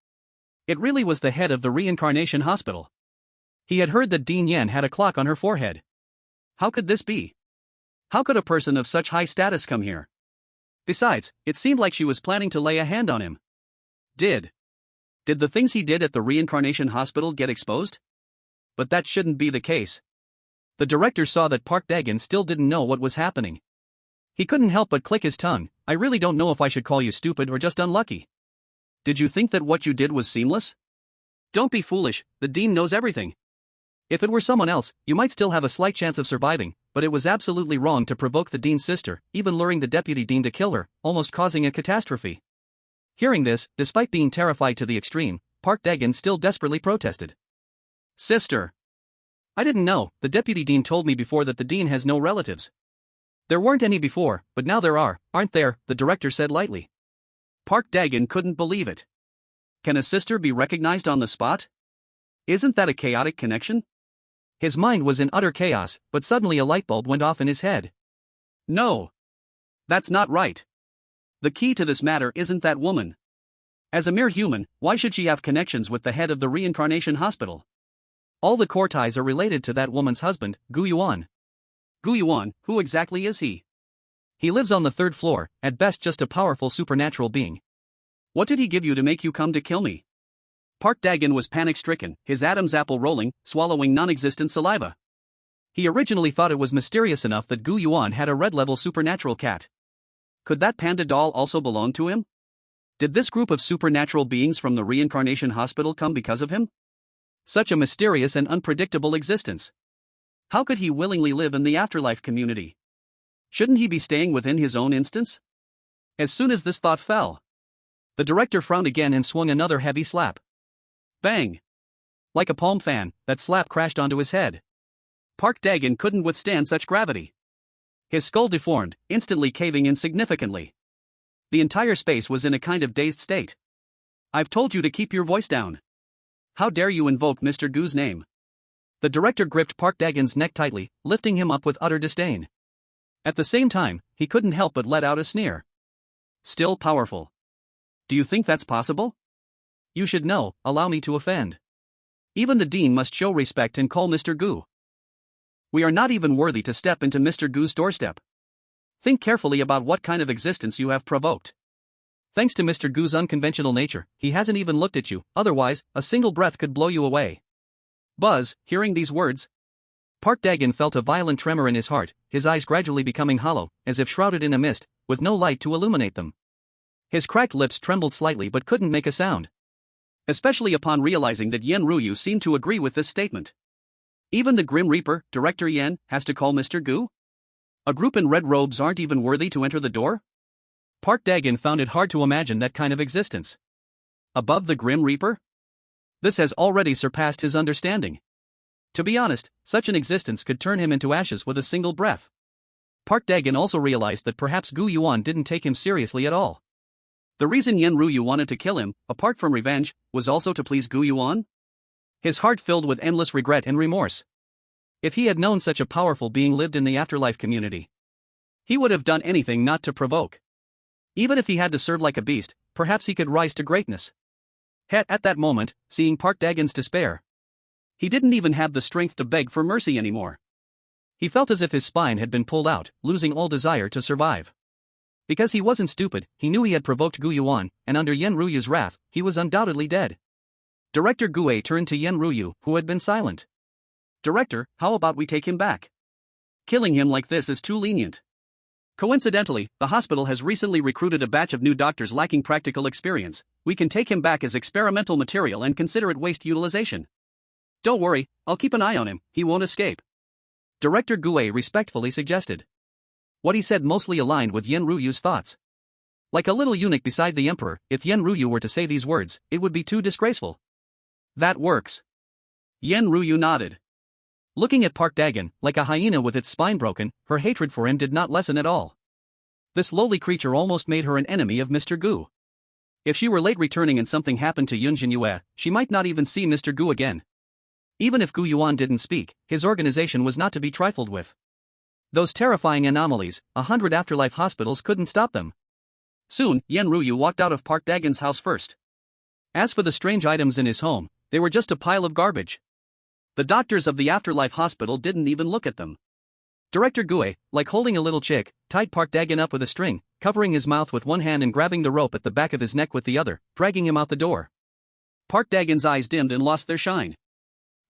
It really was the head of the reincarnation hospital. He had heard that Dean Yen had a clock on her forehead. How could this be? How could a person of such high status come here? Besides, it seemed like she was planning to lay a hand on him. Did the things he did at the reincarnation hospital get exposed? But that shouldn't be the case. The director saw that Park Dagon still didn't know what was happening. He couldn't help but click his tongue. "I really don't know if I should call you stupid or just unlucky. Did you think that what you did was seamless? Don't be foolish, the dean knows everything. If it were someone else, you might still have a slight chance of surviving, but it was absolutely wrong to provoke the dean's sister, even luring the deputy dean to kill her, almost causing a catastrophe." Hearing this, despite being terrified to the extreme, Park Dagon still desperately protested. "Sister. I didn't know, the deputy dean told me before that the dean has no relatives." "There weren't any before, but now there are, aren't there?" the director said lightly. Park Dagon couldn't believe it. Can a sister be recognized on the spot? Isn't that a chaotic connection? His mind was in utter chaos, but suddenly a light bulb went off in his head. No. That's not right. The key to this matter isn't that woman. As a mere human, why should she have connections with the head of the reincarnation hospital? All the core ties are related to that woman's husband, Gu Yuan. Gu Yuan, who exactly is he? He lives on the 3rd floor, at best just a powerful supernatural being. What did he give you to make you come to kill me? Park Dagon was panic-stricken, his Adam's apple rolling, swallowing non-existent saliva. He originally thought it was mysterious enough that Gu Yuan had a red-level supernatural cat. Could that panda doll also belong to him? Did this group of supernatural beings from the reincarnation hospital come because of him? Such a mysterious and unpredictable existence. How could he willingly live in the afterlife community? Shouldn't he be staying within his own instance? As soon as this thought fell, the director frowned again and swung another heavy slap. Bang! Like a palm fan, that slap crashed onto his head. Park Dagon couldn't withstand such gravity. His skull deformed, instantly caving in significantly. The entire space was in a kind of dazed state. I've told you to keep your voice down. How dare you invoke Mr. Gu's name? The director gripped Park Dagon's neck tightly, lifting him up with utter disdain. At the same time, he couldn't help but let out a sneer. Still powerful. Do you think that's possible? You should know, allow me to offend. Even the dean must show respect and call Mr. Gu. We are not even worthy to step into Mr. Gu's doorstep. Think carefully about what kind of existence you have provoked. Thanks to Mr. Gu's unconventional nature, he hasn't even looked at you, otherwise, a single breath could blow you away. Buzz, hearing these words, Park Dagon felt a violent tremor in his heart, his eyes gradually becoming hollow, as if shrouded in a mist, with no light to illuminate them. His cracked lips trembled slightly but couldn't make a sound. Especially upon realizing that Yun Zhenyue seemed to agree with this statement. Even the Grim Reaper, Director Yen, has to call Mr. Gu? A group in red robes aren't even worthy to enter the door? Park Dagon found it hard to imagine that kind of existence. Above the Grim Reaper? This has already surpassed his understanding. To be honest, such an existence could turn him into ashes with a single breath. Park Dagon also realized that perhaps Gu Yuan didn't take him seriously at all. The reason Yun Zhenyue wanted to kill him, apart from revenge, was also to please Gu Yuan? His heart filled with endless regret and remorse. If he had known such a powerful being lived in the afterlife community, he would have done anything not to provoke. Even if he had to serve like a beast, perhaps he could rise to greatness. At that moment, seeing Park Dagon's despair, he didn't even have the strength to beg for mercy anymore. He felt as if his spine had been pulled out, losing all desire to survive. Because he wasn't stupid, he knew he had provoked Gu Yuan, and under Yun Zhenyue's wrath, he was undoubtedly dead. Director Gue turned to Yun Zhenyue, who had been silent. Director, how about we take him back? Killing him like this is too lenient. Coincidentally, the hospital has recently recruited a batch of new doctors lacking practical experience. We can take him back as experimental material and consider it waste utilization. Don't worry, I'll keep an eye on him, he won't escape. Director Gue respectfully suggested. What he said mostly aligned with Yun Zhenyue's thoughts. Like a little eunuch beside the emperor, if Yun Zhenyue were to say these words, it would be too disgraceful. That works. Yun Zhenyue nodded. Looking at Park Dagon, like a hyena with its spine broken, her hatred for him did not lessen at all. This lowly creature almost made her an enemy of Mr. Gu. If she were late returning and something happened to Yun Zhenyue, she might not even see Mr. Gu again. Even if Gu Yuan didn't speak, his organization was not to be trifled with. Those terrifying anomalies, 100 afterlife hospitals couldn't stop them. Soon, Yun Zhenyue walked out of Park Dagon's house first. As for the strange items in his home, they were just a pile of garbage. The doctors of the afterlife hospital didn't even look at them. Director Gue, like holding a little chick, tied Park Dagon up with a string, covering his mouth with one hand and grabbing the rope at the back of his neck with the other, dragging him out the door. Park Dagon's eyes dimmed and lost their shine.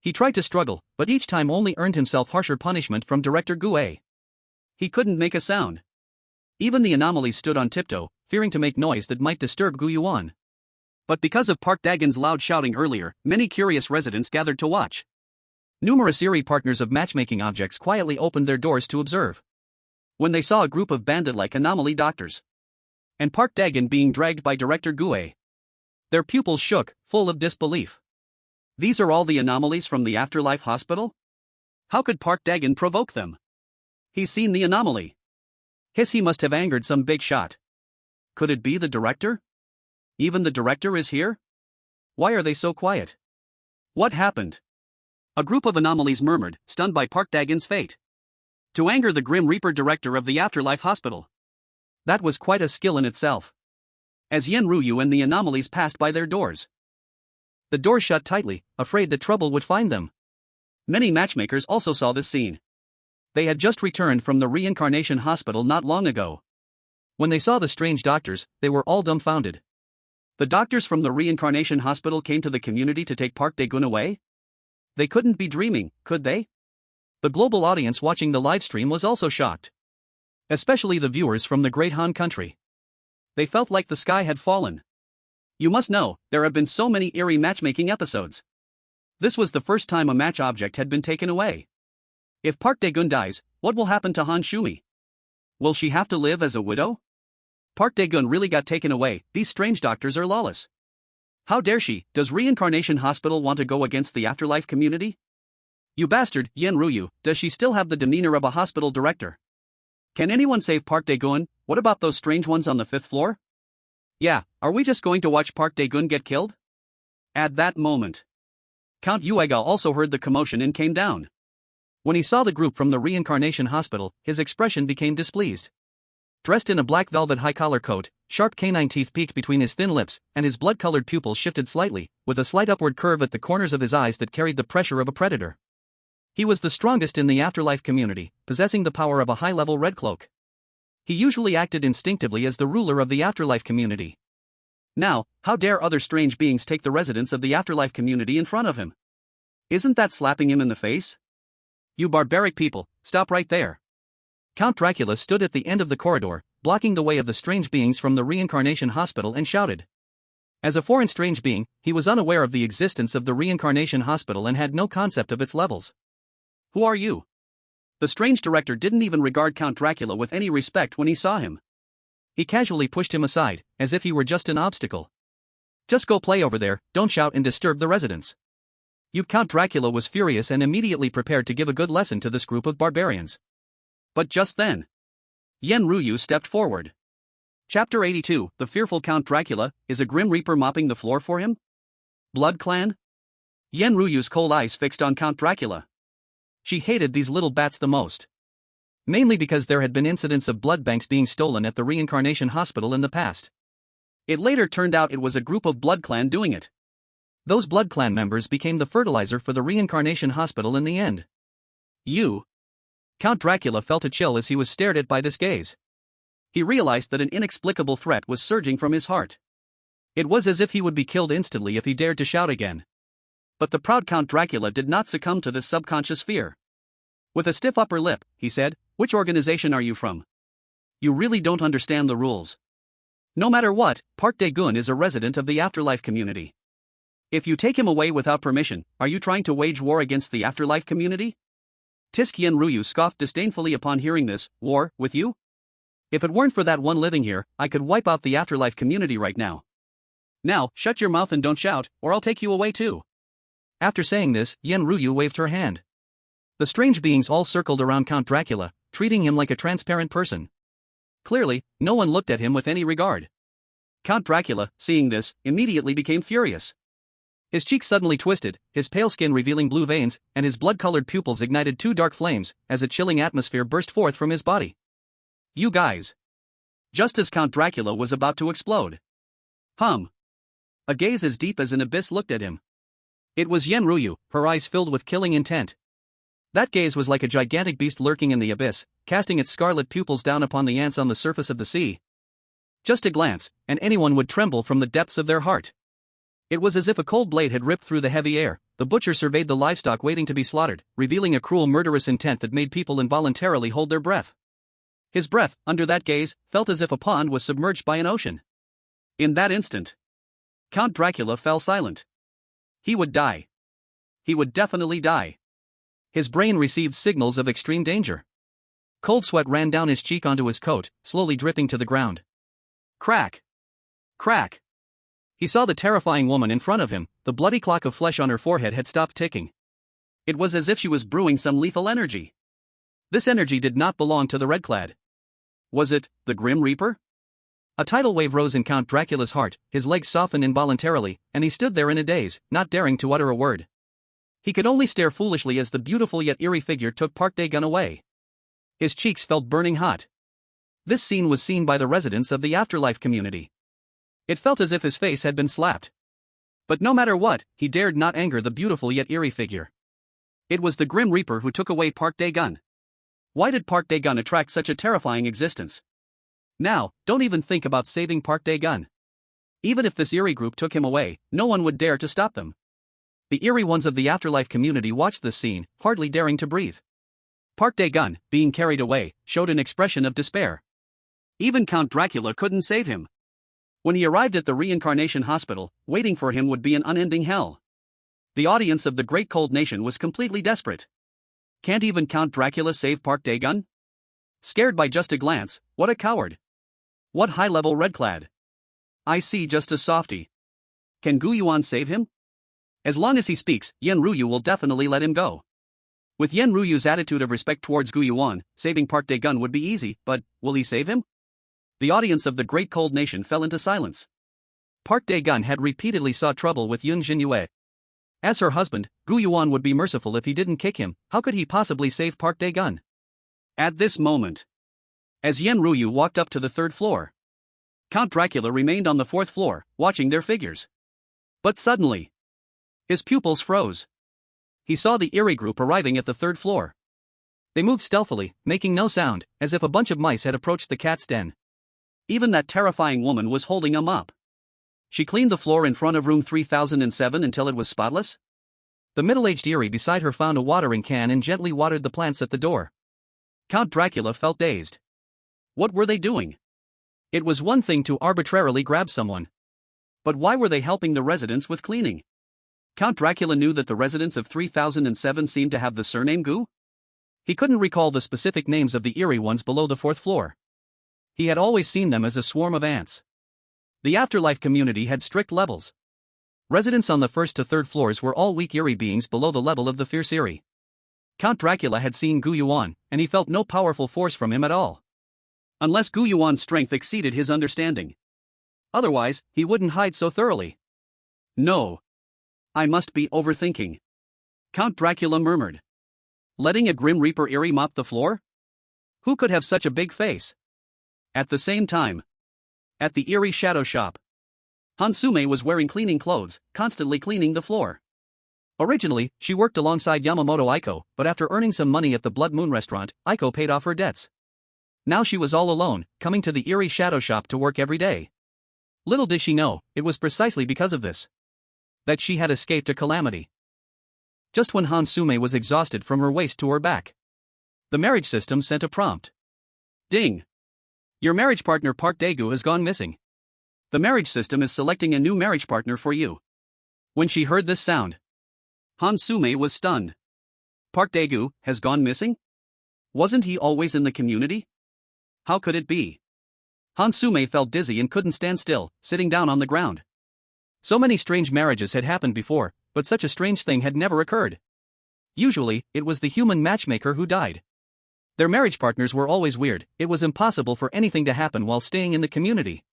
He tried to struggle, but each time only earned himself harsher punishment from Director Gue. He couldn't make a sound. Even the anomalies stood on tiptoe, fearing to make noise that might disturb Gu Yuan. But because of Park Dagon's loud shouting earlier, many curious residents gathered to watch. Numerous eerie partners of matchmaking objects quietly opened their doors to observe. When they saw a group of bandit-like anomaly doctors and Park Dagon being dragged by Director Gue, their pupils shook, full of disbelief. These are all the anomalies from the afterlife hospital? How could Park Dagon provoke them? He's seen the anomaly. He must have angered some big shot. Could it be the director? Even the director is here? Why are they so quiet? What happened? A group of anomalies murmured, stunned by Park Dagon's fate. To anger the Grim Reaper director of the afterlife hospital. That was quite a skill in itself. As Yun Zhenyue and the anomalies passed by their doors, the doors shut tightly, afraid that trouble would find them. Many matchmakers also saw this scene. They had just returned from the reincarnation hospital not long ago. When they saw the strange doctors, they were all dumbfounded. The doctors from the reincarnation hospital came to the community to take Park Dae-gun away? They couldn't be dreaming, could they? The global audience watching the livestream was also shocked. Especially the viewers from the Great Han country. They felt like the sky had fallen. You must know, there have been so many eerie matchmaking episodes. This was the first time a match object had been taken away. If Park Dae-gun dies, what will happen to Han Shumi? Will she have to live as a widow? Park Dae-gun really got taken away. These strange doctors are lawless. How dare she? Does Reincarnation Hospital want to go against the afterlife community? You bastard, Yen Ruyu, does she still have the demeanor of a hospital director? Can anyone save Park Dae-gun? What about those strange ones on the 5th floor? Yeah, are we just going to watch Park Dae-gun get killed? At that moment, Count Yuega also heard the commotion and came down. When he saw the group from the Reincarnation Hospital, his expression became displeased. Dressed in a black velvet high-collar coat, sharp canine teeth peeked between his thin lips, and his blood-colored pupils shifted slightly, with a slight upward curve at the corners of his eyes that carried the pressure of a predator. He was the strongest in the afterlife community, possessing the power of a high-level red cloak. He usually acted instinctively as the ruler of the afterlife community. Now, how dare other strange beings take the residents of the afterlife community in front of him? Isn't that slapping him in the face? You barbaric people, stop right there. Count Dracula stood at the end of the corridor, blocking the way of the strange beings from the Reincarnation Hospital and shouted. As a foreign strange being, he was unaware of the existence of the Reincarnation Hospital and had no concept of its levels. Who are you? The strange director didn't even regard Count Dracula with any respect when he saw him. He casually pushed him aside, as if he were just an obstacle. Just go play over there, don't shout and disturb the residents. Count Dracula was furious and immediately prepared to give a good lesson to this group of barbarians. But just then, Yen Ruyu stepped forward. Chapter 82, The Fearful Count Dracula, is a Grim Reaper mopping the floor for him? Blood Clan? Yen Ruyu's cold eyes fixed on Count Dracula. She hated these little bats the most. Mainly because there had been incidents of blood banks being stolen at the Reincarnation Hospital in the past. It later turned out it was a group of Blood Clan doing it. Those Blood Clan members became the fertilizer for the Reincarnation Hospital in the end. Count Dracula felt a chill as he was stared at by this gaze. He realized that an inexplicable threat was surging from his heart. It was as if he would be killed instantly if he dared to shout again. But the proud Count Dracula did not succumb to this subconscious fear. With a stiff upper lip, he said, "Which organization are you from? You really don't understand the rules. No matter what, Park Dae-gun is a resident of the afterlife community. If you take him away without permission, are you trying to wage war against the afterlife community?" Yen Ruyu scoffed disdainfully upon hearing this. "War, with you? If it weren't for that one living here, I could wipe out the afterlife community right now. Now, shut your mouth and don't shout, or I'll take you away too." After saying this, Yen Ruyu waved her hand. The strange beings all circled around Count Dracula, treating him like a transparent person. Clearly, no one looked at him with any regard. Count Dracula, seeing this, immediately became furious. His cheeks suddenly twisted, his pale skin revealing blue veins, and his blood-colored pupils ignited two dark flames, as a chilling atmosphere burst forth from his body. "You guys!" Just as Count Dracula was about to explode. A gaze as deep as an abyss looked at him. It was Yen Ruyu, her eyes filled with killing intent. That gaze was like a gigantic beast lurking in the abyss, casting its scarlet pupils down upon the ants on the surface of the sea. Just a glance, and anyone would tremble from the depths of their heart. It was as if a cold blade had ripped through the heavy air. The butcher surveyed the livestock waiting to be slaughtered, revealing a cruel murderous intent that made people involuntarily hold their breath. His breath, under that gaze, felt as if a pond was submerged by an ocean. In that instant, Count Dracula fell silent. He would die. He would definitely die. His brain received signals of extreme danger. Cold sweat ran down his cheek onto his coat, slowly dripping to the ground. Crack! Crack! He saw the terrifying woman in front of him. The bloody clock of flesh on her forehead had stopped ticking. It was as if she was brewing some lethal energy. This energy did not belong to the Red-clad. Was it the Grim Reaper? A tidal wave rose in Count Dracula's heart, his legs softened involuntarily, and he stood there in a daze, not daring to utter a word. He could only stare foolishly as the beautiful yet eerie figure took Park Dae-gun away. His cheeks felt burning hot. This scene was seen by the residents of the afterlife community. It felt as if his face had been slapped. But no matter what, he dared not anger the beautiful yet eerie figure. It was the Grim Reaper who took away Park Dae-gun. Why did Park Dae-gun attract such a terrifying existence? Now, don't even think about saving Park Dae-gun. Even if this Eerie group took him away, no one would dare to stop them. The Eerie ones of the afterlife community watched this scene, hardly daring to breathe. Park Dae-gun, being carried away, showed an expression of despair. Even Count Dracula couldn't save him. When he arrived at the reincarnation hospital, waiting for him would be an unending hell. The audience of the Great Cold Nation was completely desperate. Can't even Count Dracula save Park Dae-gun? Scared by just a glance, what a coward. What high-level red-clad. I see, just a softy. Can Gu Yuan save him? As long as he speaks, Yun Zhenyue will definitely let him go. With Yun Zhenyue's attitude of respect towards Gu Yuan, saving Park Dae-gun would be easy, but will he save him? The audience of the Great Cold Nation fell into silence. Park Dae-gun had repeatedly sought trouble with Yun Zhenyue. As her husband, Gu Yuan would be merciful if he didn't kick him. How could he possibly save Park Dae-gun? At this moment, as Yun Zhenyue walked up to the third floor, Count Dracula remained on the fourth floor, watching their figures. But suddenly, his pupils froze. He saw the Eerie group arriving at the third floor. They moved stealthily, making no sound, as if a bunch of mice had approached the cat's den. Even that terrifying woman was holding a mop. She cleaned the floor in front of room 3007 until it was spotless. The middle-aged Eerie beside her found a watering can and gently watered the plants at the door. Count Dracula felt dazed. What were they doing? It was one thing to arbitrarily grab someone. But why were they helping the residents with cleaning? Count Dracula knew that the residents of 3007 seemed to have the surname Gu. He couldn't recall the specific names of the Eerie ones below the fourth floor. He had always seen them as a swarm of ants. The afterlife community had strict levels. Residents on the first to third floors were all weak Eerie beings below the level of the fierce Eerie. Count Dracula had seen Gu Yuan, and he felt no powerful force from him at all. Unless Gu Yuan's strength exceeded his understanding. Otherwise, he wouldn't hide so thoroughly. No. I must be overthinking. Count Dracula murmured. Letting a Grim Reaper Eerie mop the floor? Who could have such a big face? At the same time, at the Eerie shadow shop, Hansume was wearing cleaning clothes, constantly cleaning the floor. Originally, she worked alongside Yamamoto Aiko, but after earning some money at the Blood Moon restaurant, Aiko paid off her debts. Now she was all alone, coming to the Eerie shadow shop to work every day. Little did she know, it was precisely because of this that she had escaped a calamity. Just when Hansume was exhausted from her waist to her back, the marriage system sent a prompt. Ding! Your marriage partner Park Dae-gu has gone missing. The marriage system is selecting a new marriage partner for you. When she heard this sound, Hansume was stunned. Park Dae-gu has gone missing? Wasn't he always in the community? How could it be? Hansume felt dizzy and couldn't stand still, sitting down on the ground. So many strange marriages had happened before, but such a strange thing had never occurred. Usually, it was the human matchmaker who died. Their marriage partners were always weird. It was impossible for anything to happen while staying in the community.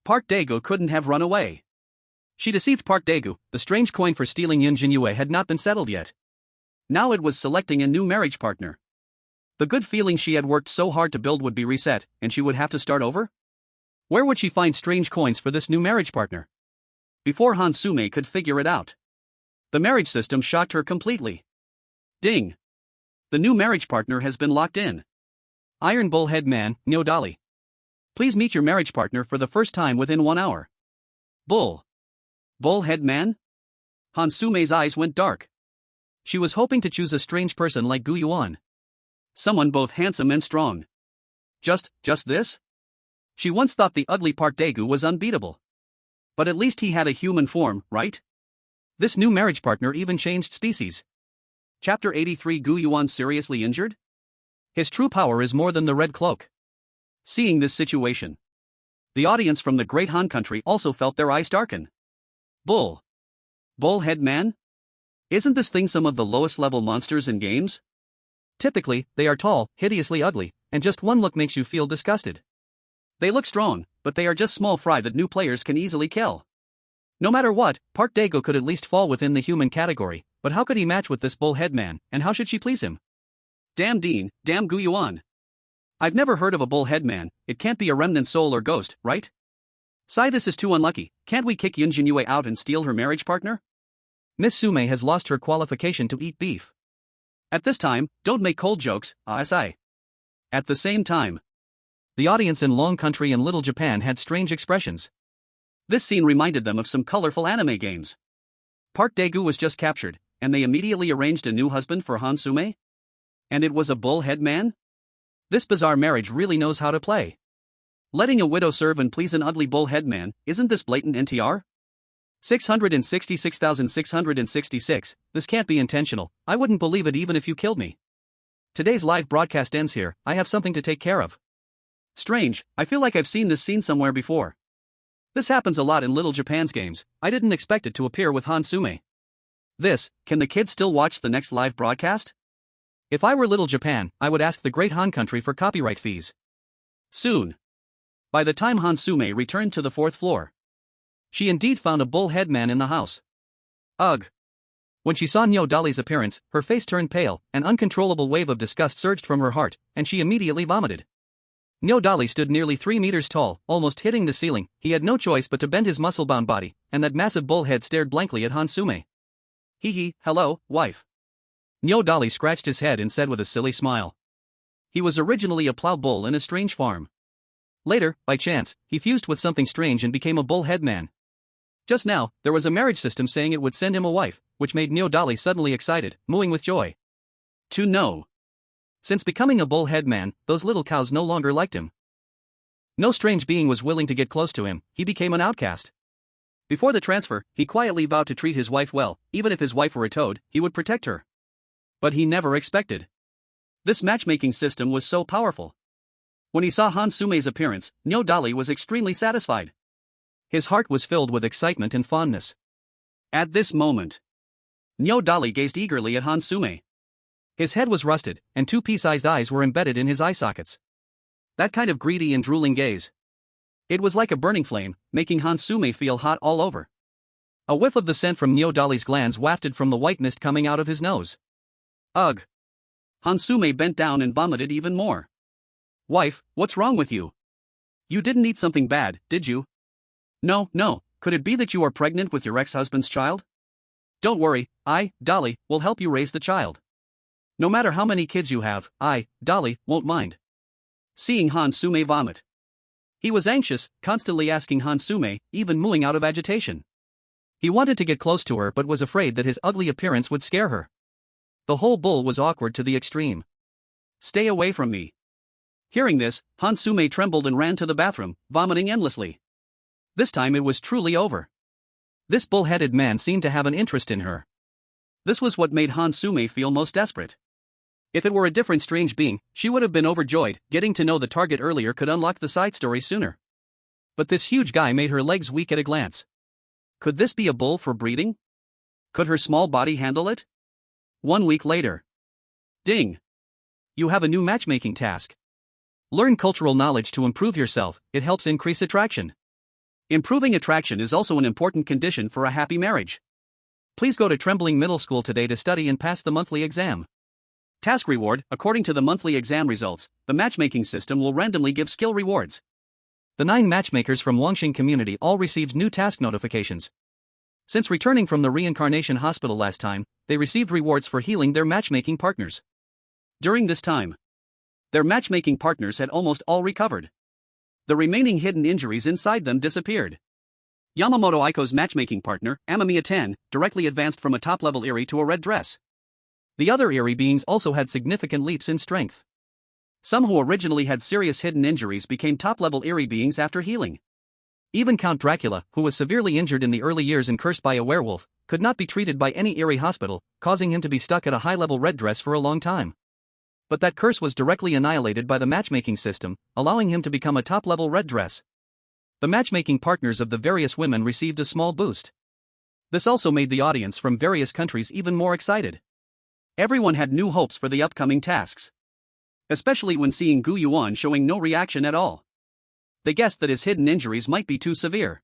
Park Dae-gu couldn't have run away. She deceived Park Dae-gu. The strange coin for stealing Yun Zhenyue had not been settled yet. Now it was selecting a new marriage partner. The good feeling she had worked so hard to build would be reset, and she would have to start over? Where would she find strange coins for this new marriage partner? Before Hansume could figure it out, the marriage system shocked her completely. Ding! The new marriage partner has been locked in. Iron Bullhead Man, Nyodali. Please meet your marriage partner for the first time within 1 hour. Bullhead Man? Hansume's eyes went dark. She was hoping to choose a strange person like Gu Yuan. Someone both handsome and strong. Just this? She once thought the ugly Park Dae-gu was unbeatable. But at least he had a human form, right? This new marriage partner even changed species. Chapter 83 Gu Yuan seriously injured? His true power is more than the red cloak. Seeing this situation, the audience from the Great Han country also felt their eyes darken. Bullhead Man? Isn't this thing some of the lowest level monsters in games? Typically, they are tall, hideously ugly, and just one look makes you feel disgusted. They look strong, but they are just small fry that new players can easily kill. No matter what, Park Dae-gu could at least fall within the human category, but how could he match with this Bullhead Man, and how should she please him? Damn Dean, damn Gu Yuan. I've never heard of a Bullhead Man. It can't be a remnant soul or ghost, right? Sigh, this is too unlucky. Can't we kick Yun Zhenyue out and steal her marriage partner? Miss Sume has lost her qualification to eat beef. At this time, don't make cold jokes, sigh. At the same time, the audience in Long Country and Little Japan had strange expressions. This scene reminded them of some colorful anime games. Park Daegu was just captured, and they immediately arranged a new husband for Han Sume? And it was a bullhead man? This bizarre marriage really knows how to play. Letting a widow serve and please an ugly bullhead man, isn't this blatant NTR? 666,666, this can't be intentional, I wouldn't believe it even if you killed me. Today's live broadcast ends here, I have something to take care of. Strange, I feel like I've seen this scene somewhere before. This happens a lot in Little Japan's games, I didn't expect it to appear with Han Sume. Can the kids still watch the next live broadcast? If I were Little Japan, I would ask the Great Han Country for copyright fees. Soon. By the time Han Sume returned to the 4th floor, she indeed found a bullhead man in the house. Ugh. When she saw Nyo Dali's appearance, her face turned pale, an uncontrollable wave of disgust surged from her heart, and she immediately vomited. Nyo Dali stood nearly 3 meters tall, almost hitting the ceiling. He had no choice but to bend his muscle-bound body, and that massive bullhead stared blankly at Han Sume. Hee, hello, wife. Nyo Dali scratched his head and said with a silly smile. He was originally a plow bull in a strange farm. Later, by chance, he fused with something strange and became a bullhead man. Just now, there was a marriage system saying it would send him a wife, which made Nyo Dali suddenly excited, mooing with joy. To know. Since becoming a bullhead man, those little cows no longer liked him. No strange being was willing to get close to him, he became an outcast. Before the transfer, he quietly vowed to treat his wife well, even if his wife were a toad, he would protect her. But he never expected. This matchmaking system was so powerful. When he saw Han Sume's appearance, Nyo Dali was extremely satisfied. His heart was filled with excitement and fondness. At this moment, Nyo Dali gazed eagerly at Han Sume. His head was rusted, and 2 pea-sized eyes were embedded in his eye sockets. That kind of greedy and drooling gaze. It was like a burning flame, making Han Sume feel hot all over. A whiff of the scent from Nyo Dali's glands wafted from the white mist coming out of his nose. Ugh. Han Sume bent down and vomited even more. Wife, what's wrong with you? You didn't eat something bad, did you? No, could it be that you are pregnant with your ex-husband's child? Don't worry, I, Dali, will help you raise the child. No matter how many kids you have, I, Dali, won't mind. Seeing Han Sume vomit. He was anxious, constantly asking Han Sume, even mooing out of agitation. He wanted to get close to her but was afraid that his ugly appearance would scare her. The whole bull was awkward to the extreme. Stay away from me. Hearing this, Han Sume trembled and ran to the bathroom, vomiting endlessly. This time it was truly over. This bull-headed man seemed to have an interest in her. This was what made Han Sume feel most desperate. If it were a different strange being, she would have been overjoyed. Getting to know the target earlier could unlock the side story sooner. But this huge guy made her legs weak at a glance. Could this be a bull for breeding? Could her small body handle it? 1 week later. Ding! You have a new matchmaking task. Learn cultural knowledge to improve yourself, it helps increase attraction. Improving attraction is also an important condition for a happy marriage. Please go to Trembling Middle School today to study and pass the monthly exam. Task reward: according to the monthly exam results, the matchmaking system will randomly give skill rewards. The 9 matchmakers from Wangxing community all received new task notifications. Since returning from the reincarnation hospital last time, they received rewards for healing their matchmaking partners. During this time, their matchmaking partners had almost all recovered. The remaining hidden injuries inside them disappeared. Yamamoto Aiko's matchmaking partner, Amamiya 10, directly advanced from a top-level Eerie to a red dress. The other Eerie beings also had significant leaps in strength. Some who originally had serious hidden injuries became top-level Eerie beings after healing. Even Count Dracula, who was severely injured in the early years and cursed by a werewolf, could not be treated by any Eerie hospital, causing him to be stuck at a high-level red dress for a long time. But that curse was directly annihilated by the matchmaking system, allowing him to become a top-level red dress. The matchmaking partners of the various women received a small boost. This also made the audience from various countries even more excited. Everyone had new hopes for the upcoming tasks. Especially when seeing Gu Yuan showing no reaction at all. They guessed that his hidden injuries might be too severe.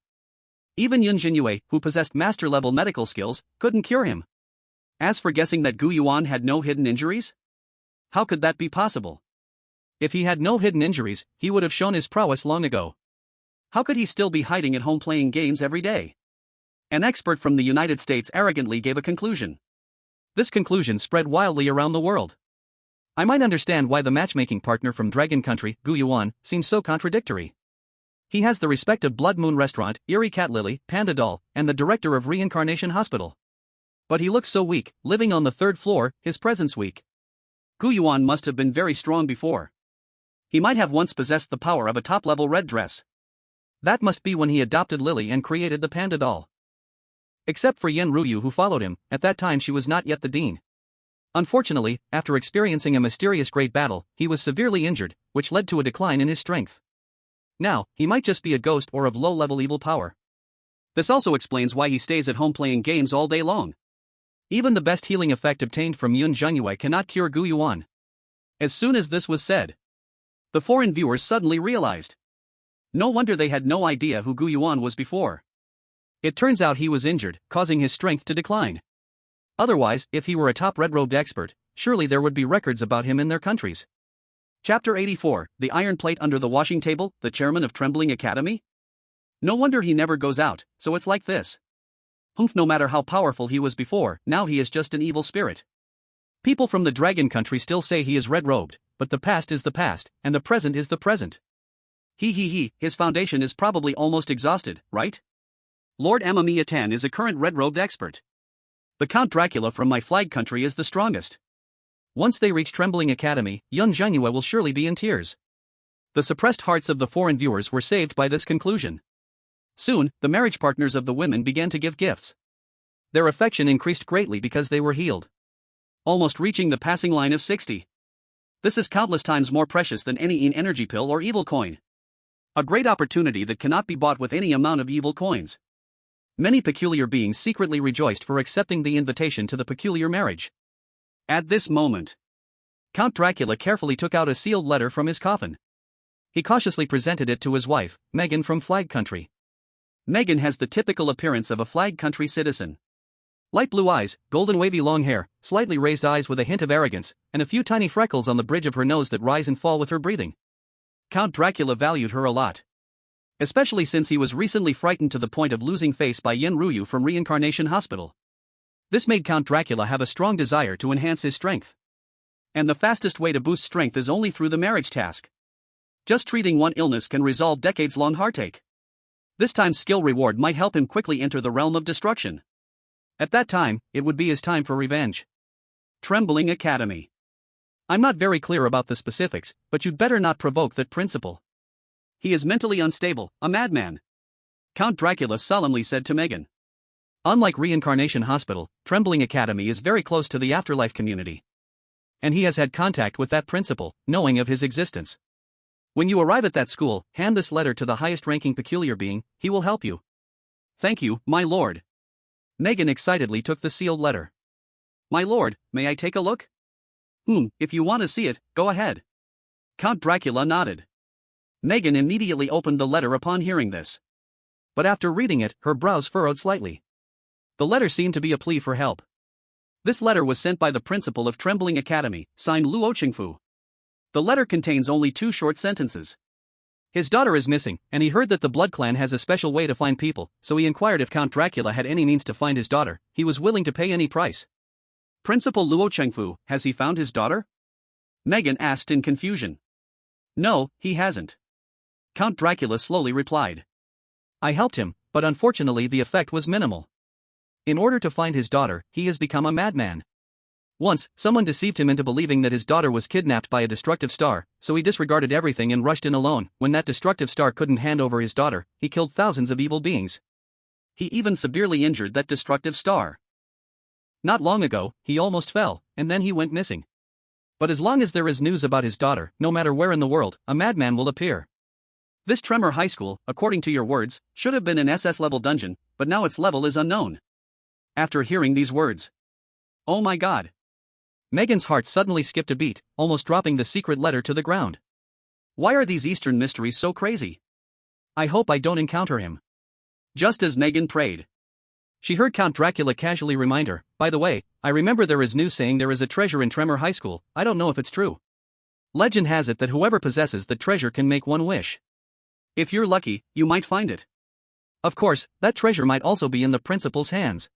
Even Yun Zhenyue, who possessed master-level medical skills, couldn't cure him. As for guessing that Gu Yuan had no hidden injuries? How could that be possible? If he had no hidden injuries, he would have shown his prowess long ago. How could he still be hiding at home playing games every day? An expert from the United States arrogantly gave a conclusion. This conclusion spread wildly around the world. I might understand why the matchmaking partner from Dragon Country, Gu Yuan, seems so contradictory. He has the respect of Blood Moon Restaurant, Eerie Cat Lily, Panda Doll, and the director of Reincarnation Hospital. But he looks so weak, living on the 3rd floor, his presence weak. Gu Yuan must have been very strong before. He might have once possessed the power of a top-level red dress. That must be when he adopted Lily and created the Panda Doll. Except for Yen Ruyu, who followed him, at that time she was not yet the dean. Unfortunately, after experiencing a mysterious great battle, he was severely injured, which led to a decline in his strength. Now, he might just be a ghost or of low-level evil power. This also explains why he stays at home playing games all day long. Even the best healing effect obtained from Yun Zhenyue cannot cure Gu Yuan. As soon as this was said, the foreign viewers suddenly realized. No wonder they had no idea who Gu Yuan was before. It turns out he was injured, causing his strength to decline. Otherwise, if he were a top red-robed expert, surely there would be records about him in their countries. Chapter 84, The Iron Plate Under the Washing Table, the chairman of Trembling Academy? No wonder he never goes out, so it's like this. Humph, no matter how powerful he was before, now he is just an evil spirit. People from the Dragon Country still say he is red-robed, but the past is the past, and the present is the present. His foundation is probably almost exhausted, right? Lord Amamiya Tan is a current red-robed expert. The Count Dracula from my flag country is the strongest. Once they reach Trembling Academy, Yun Zhenyue will surely be in tears. The suppressed hearts of the foreign viewers were saved by this conclusion. Soon, the marriage partners of the women began to give gifts. Their affection increased greatly because they were healed, almost reaching the passing line of 60. This is countless times more precious than any energy pill or evil coin. A great opportunity that cannot be bought with any amount of evil coins. Many peculiar beings secretly rejoiced for accepting the invitation to the peculiar marriage. At this moment, Count Dracula carefully took out a sealed letter from his coffin. He cautiously presented it to his wife, Megan from Flag Country. Megan has the typical appearance of a Flag Country citizen. Light blue eyes, golden wavy long hair, slightly raised eyes with a hint of arrogance, and a few tiny freckles on the bridge of her nose that rise and fall with her breathing. Count Dracula valued her a lot. Especially since he was recently frightened to the point of losing face by Yen Ruyu from Reincarnation Hospital. This made Count Dracula have a strong desire to enhance his strength. And the fastest way to boost strength is only through the marriage task. Just treating one illness can resolve decades-long heartache. This time's skill reward might help him quickly enter the realm of destruction. At that time, it would be his time for revenge. Trembling Academy. I'm not very clear about the specifics, but you'd better not provoke that principal. He is mentally unstable, a madman. Count Dracula solemnly said to Megan. Unlike Reincarnation Hospital, Trembling Academy is very close to the afterlife community. And he has had contact with that principal, knowing of his existence. When you arrive at that school, hand this letter to the highest-ranking peculiar being, he will help you. Thank you, my lord. Megan excitedly took the sealed letter. My lord, may I take a look? If you want to see it, go ahead. Count Dracula nodded. Megan immediately opened the letter upon hearing this. But after reading it, her brows furrowed slightly. The letter seemed to be a plea for help. This letter was sent by the principal of Trembling Academy, signed Luo Qingfu. The letter contains only 2 short sentences. His daughter is missing, and he heard that the Blood Clan has a special way to find people, so he inquired if Count Dracula had any means to find his daughter. He was willing to pay any price. Principal Luo Qingfu, has he found his daughter? Megan asked in confusion. No, he hasn't. Count Dracula slowly replied. I helped him, but unfortunately the effect was minimal. In order to find his daughter, he has become a madman. Once, someone deceived him into believing that his daughter was kidnapped by a destructive star, so he disregarded everything and rushed in alone. When that destructive star couldn't hand over his daughter, he killed thousands of evil beings. He even severely injured that destructive star. Not long ago, he almost fell, and then he went missing. But as long as there is news about his daughter, no matter where in the world, a madman will appear. This Tremor High School, according to your words, should have been an SS-level dungeon, but now its level is unknown. After hearing these words. Oh my god. Megan's heart suddenly skipped a beat, almost dropping the secret letter to the ground. Why are these Eastern mysteries so crazy? I hope I don't encounter him. Just as Megan prayed. She heard Count Dracula casually remind her, by the way, I remember there is news saying there is a treasure in Tremor High School. I don't know if it's true. Legend has it that whoever possesses the treasure can make one wish. If you're lucky, you might find it. Of course, that treasure might also be in the principal's hands.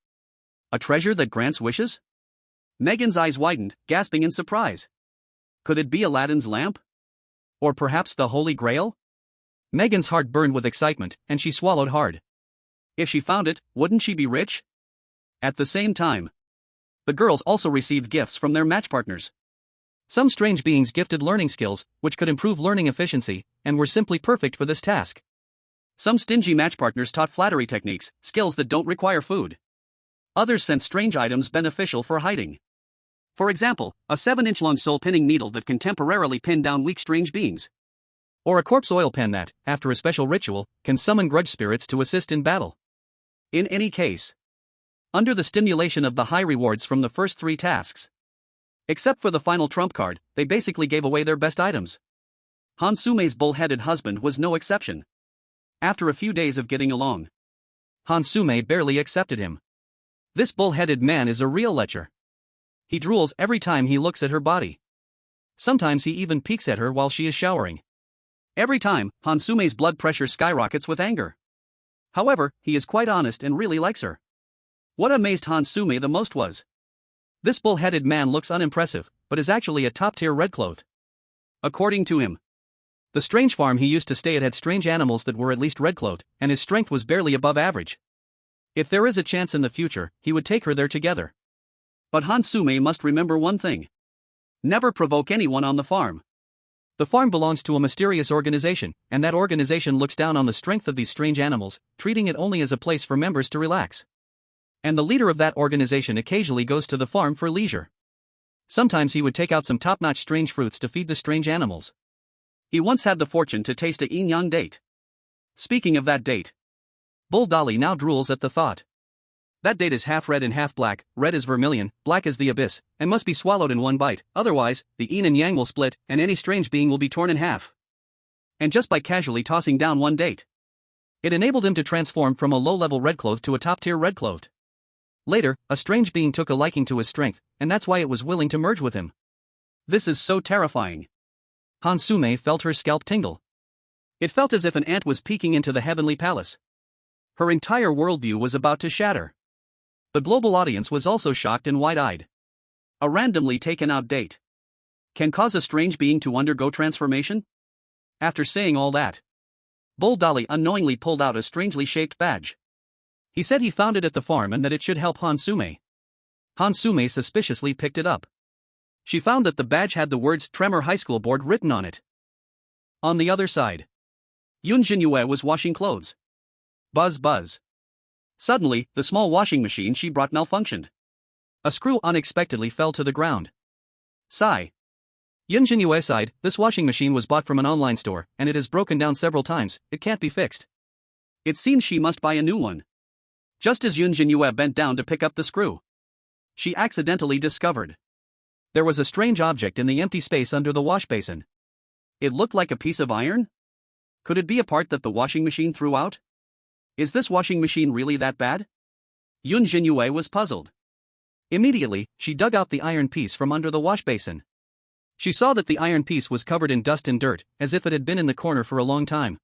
A treasure that grants wishes? Megan's eyes widened, gasping in surprise. Could it be Aladdin's lamp? Or perhaps the Holy Grail? Megan's heart burned with excitement, and she swallowed hard. If she found it, wouldn't she be rich? At the same time, the girls also received gifts from their match partners. Some strange beings gifted learning skills, which could improve learning efficiency, and were simply perfect for this task. Some stingy match partners taught flattery techniques, skills that don't require food. Others sent strange items beneficial for hiding. For example, a 7-inch long soul pinning needle that can temporarily pin down weak strange beings. Or a corpse oil pen that, after a special ritual, can summon grudge spirits to assist in battle. In any case, under the stimulation of the high rewards from the first 3 tasks, except for the final trump card, they basically gave away their best items. Hansume's bull-headed husband was no exception. After a few days of getting along, Hansume barely accepted him. This bull-headed man is a real lecher. He drools every time he looks at her body. Sometimes he even peeks at her while she is showering. Every time, Hansume's blood pressure skyrockets with anger. However, he is quite honest and really likes her. What amazed Hansume the most was, this bull-headed man looks unimpressive, but is actually a top-tier red-clothed. According to him, the strange farm he used to stay at had strange animals that were at least red-clothed, and his strength was barely above average. If there is a chance in the future, he would take her there together. But Hansume must remember one thing. Never provoke anyone on the farm. The farm belongs to a mysterious organization, and that organization looks down on the strength of these strange animals, treating it only as a place for members to relax. And the leader of that organization occasionally goes to the farm for leisure. Sometimes he would take out some top-notch strange fruits to feed the strange animals. He once had the fortune to taste a yin-yang date. Speaking of that date, Bull Dolly now drools at the thought. That date is half red and half black, red is vermilion, black is the abyss, and must be swallowed in one bite, otherwise, the yin and yang will split, and any strange being will be torn in half. And just by casually tossing down one date, it enabled him to transform from a low-level red-clothed to a top-tier red-clothed. Later, a strange being took a liking to his strength, and that's why it was willing to merge with him. This is so terrifying. Hansume felt her scalp tingle. It felt as if an ant was peeking into the heavenly palace. Her entire worldview was about to shatter. The global audience was also shocked and wide-eyed. A randomly taken-out date can cause a strange being to undergo transformation? After saying all that, Bull Dolly unknowingly pulled out a strangely shaped badge. He said he found it at the farm and that it should help Hansume. Hansume suspiciously picked it up. She found that the badge had the words Tremor High School Board written on it. On the other side, Yun Zhenyue was washing clothes. Buzz buzz. Suddenly, the small washing machine she brought malfunctioned. A screw unexpectedly fell to the ground. Sigh. Yun Zhenyue sighed, this washing machine was bought from an online store, and it has broken down several times, it can't be fixed. It seems she must buy a new one. Just as Yun Zhenyue bent down to pick up the screw, she accidentally discovered there was a strange object in the empty space under the wash basin. It looked like a piece of iron? Could it be a part that the washing machine threw out? Is this washing machine really that bad? Yun Zhenyue was puzzled. Immediately, she dug out the iron piece from under the wash basin. She saw that the iron piece was covered in dust and dirt, as if it had been in the corner for a long time.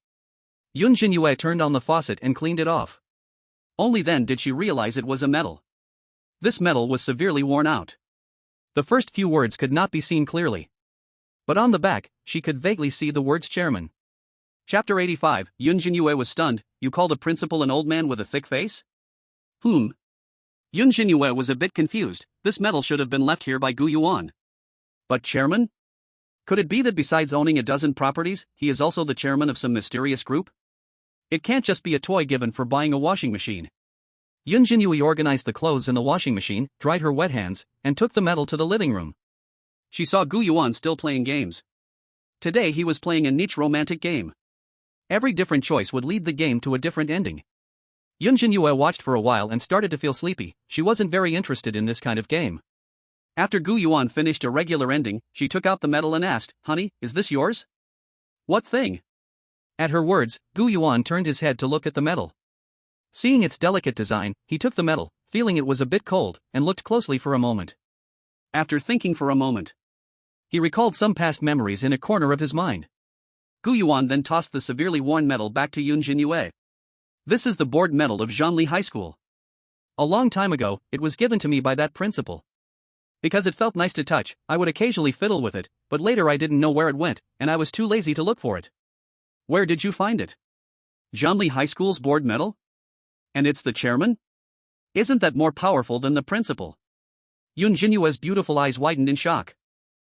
Yun Zhenyue turned on the faucet and cleaned it off. Only then did she realize it was a metal. This metal was severely worn out. The first few words could not be seen clearly. But on the back, she could vaguely see the words chairman. Chapter 85, Yun Zhenyue was stunned. You called a principal an old man with a thick face? Yun Zhenyue was a bit confused. This metal should have been left here by Gu Yuan. But chairman? Could it be that besides owning a dozen properties, he is also the chairman of some mysterious group? It can't just be a toy given for buying a washing machine. Yun Zhenyue organized the clothes in the washing machine, dried her wet hands, and took the metal to the living room. She saw Gu Yuan still playing games. Today he was playing a niche romantic game. Every different choice would lead the game to a different ending. Yun Zhenyue watched for a while and started to feel sleepy. She wasn't very interested in this kind of game. After Gu Yuan finished a regular ending, she took out the medal and asked, "Honey, is this yours?" "What thing?" At her words, Gu Yuan turned his head to look at the medal. Seeing its delicate design, he took the medal, feeling it was a bit cold, and looked closely for a moment. After thinking for a moment, he recalled some past memories in a corner of his mind. Gu Yuan then tossed the severely worn medal back to Yun Zhenyue. "This is the board medal of Zhanli High School. A long time ago, it was given to me by that principal. Because it felt nice to touch, I would occasionally fiddle with it, but later I didn't know where it went, and I was too lazy to look for it. Where did you find it? Zhanli High School's board medal? And it's the chairman? Isn't that more powerful than the principal? Yun Zhenyue's beautiful eyes widened in shock.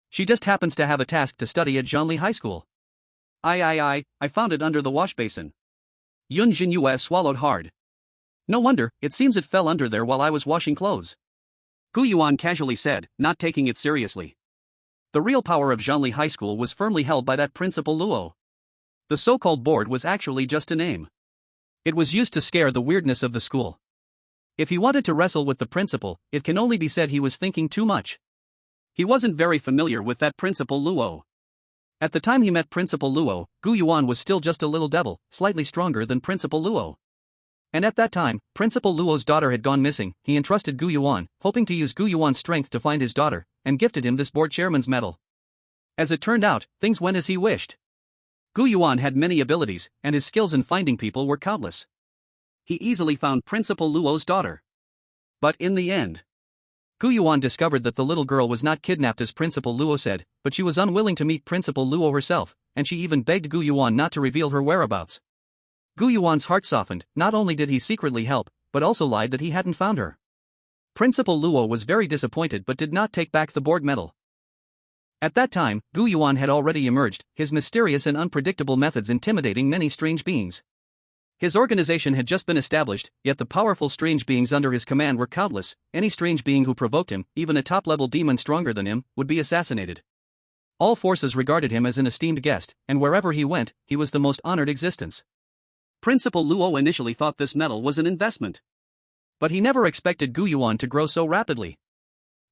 She just happens to have a task to study at Zhanli High School. I found it under the wash basin. Yun Zhenyue swallowed hard. No wonder, it seems it fell under there while I was washing clothes. Gu Yuan casually said, not taking it seriously. The real power of Zhanli High School was firmly held by that Principal Luo. The so-called board was actually just a name. It was used to scare the weirdness of the school. If he wanted to wrestle with the principal, it can only be said he was thinking too much. He wasn't very familiar with that Principal Luo. At the time he met Principal Luo, Gu Yuan was still just a little devil, slightly stronger than Principal Luo. And at that time, Principal Luo's daughter had gone missing. He entrusted Gu Yuan, hoping to use Gu Yuan's strength to find his daughter, and gifted him this board chairman's medal. As it turned out, things went as he wished. Gu Yuan had many abilities, and his skills in finding people were countless. He easily found Principal Luo's daughter. But in the end, Gu Yuan discovered that the little girl was not kidnapped as Principal Luo said, but she was unwilling to meet Principal Luo herself, and she even begged Gu Yuan not to reveal her whereabouts. Gu Yuan's heart softened. Not only did he secretly help, but also lied that he hadn't found her. Principal Luo was very disappointed but did not take back the board medal. At that time, Gu Yuan had already emerged, his mysterious and unpredictable methods intimidating many strange beings. His organization had just been established, yet the powerful strange beings under his command were countless. Any strange being who provoked him, even a top-level demon stronger than him, would be assassinated. All forces regarded him as an esteemed guest, and wherever he went, he was the most honored existence. Principal Luo initially thought this medal was an investment. But he never expected Gu Yuan to grow so rapidly.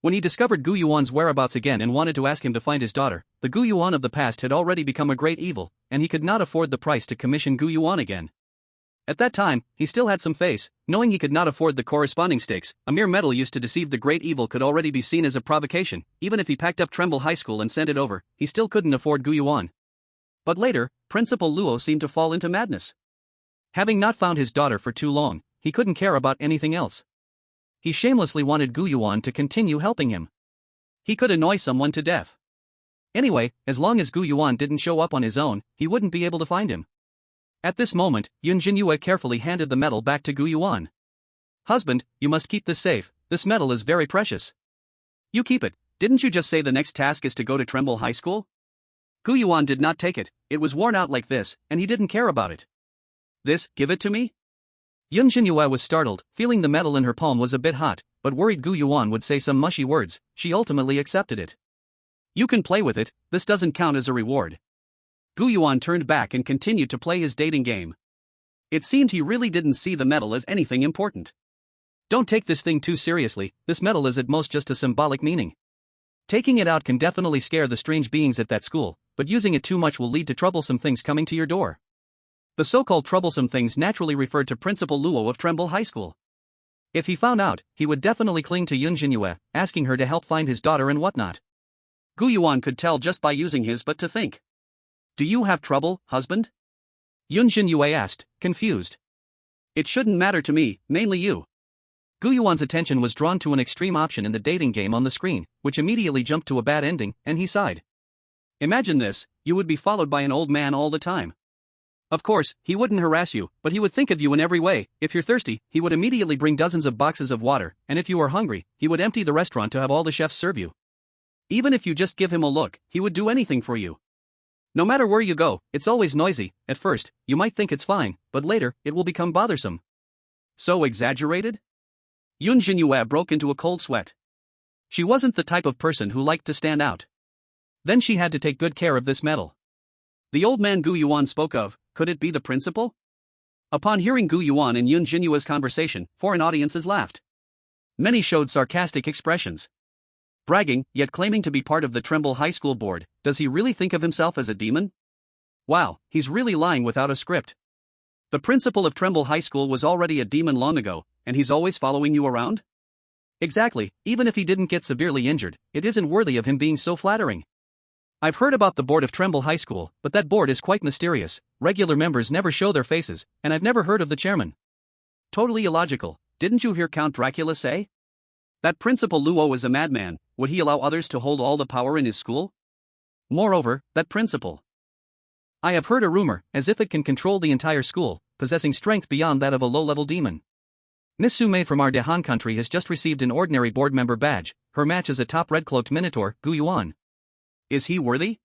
When he discovered Gu Yuan's whereabouts again and wanted to ask him to find his daughter, the Gu Yuan of the past had already become a great evil, and he could not afford the price to commission Gu Yuan again. At that time, he still had some face, knowing he could not afford the corresponding stakes. A mere medal used to deceive the great evil could already be seen as a provocation. Even if he packed up Tremble High School and sent it over, he still couldn't afford Gu Yuan. But later, Principal Luo seemed to fall into madness. Having not found his daughter for too long, he couldn't care about anything else. He shamelessly wanted Gu Yuan to continue helping him. He could annoy someone to death. Anyway, as long as Gu Yuan didn't show up on his own, he wouldn't be able to find him. At this moment, Yun Zhenyue carefully handed the medal back to Gu Yuan. "Husband, you must keep this safe. This medal is very precious." "You keep it. Didn't you just say the next task is to go to Tremble High School?" Gu Yuan did not take it. It was worn out like this, and he didn't care about it. Give it to me?" Yun Zhenyue was startled, feeling the medal in her palm was a bit hot, but worried Gu Yuan would say some mushy words. She ultimately accepted it. "You can play with it, this doesn't count as a reward." Gu Yuan turned back and continued to play his dating game. It seemed he really didn't see the medal as anything important. "Don't take this thing too seriously, this medal is at most just a symbolic meaning. Taking it out can definitely scare the strange beings at that school, but using it too much will lead to troublesome things coming to your door." The so-called troublesome things naturally referred to Principal Luo of Tremble High School. If he found out, he would definitely cling to Yun Zhenyue, asking her to help find his daughter and whatnot. Gu Yuan could tell just by using his but to think. "Do you have trouble, husband?" Yun Zhenyue asked, confused. "It shouldn't matter to me, mainly you." Gu Yuan's attention was drawn to an extreme option in the dating game on the screen, which immediately jumped to a bad ending, and he sighed. Imagine this, you would be followed by an old man all the time. Of course, he wouldn't harass you, but he would think of you in every way. If you're thirsty, he would immediately bring dozens of boxes of water, and if you are hungry, he would empty the restaurant to have all the chefs serve you. Even if you just give him a look, he would do anything for you. No matter where you go, it's always noisy. At first, you might think it's fine, but later, it will become bothersome. So exaggerated? Yun Zhenyue broke into a cold sweat. She wasn't the type of person who liked to stand out. Then she had to take good care of this medal. The old man Gu Yuan spoke of, could it be the principal? Upon hearing Gu Yuan and Yun Zhenyue's conversation, foreign audiences laughed. Many showed sarcastic expressions. Bragging, yet claiming to be part of the Tremble High School board, does he really think of himself as a demon? Wow, he's really lying without a script. The principal of Tremble High School was already a demon long ago, and he's always following you around? Exactly, even if he didn't get severely injured, it isn't worthy of him being so flattering. I've heard about the board of Tremble High School, but that board is quite mysterious. Regular members never show their faces, and I've never heard of the chairman. Totally illogical. Didn't you hear Count Dracula say? That Principal Luo is a madman. Would he allow others to hold all the power in his school? Moreover, that principal I have heard a rumor, as if it can control the entire school, possessing strength beyond that of a low-level demon. Miss Sume from our Dehan country has just received an ordinary board member badge. Her match is a top red-cloaked minotaur, Gu Yuan. Is he worthy?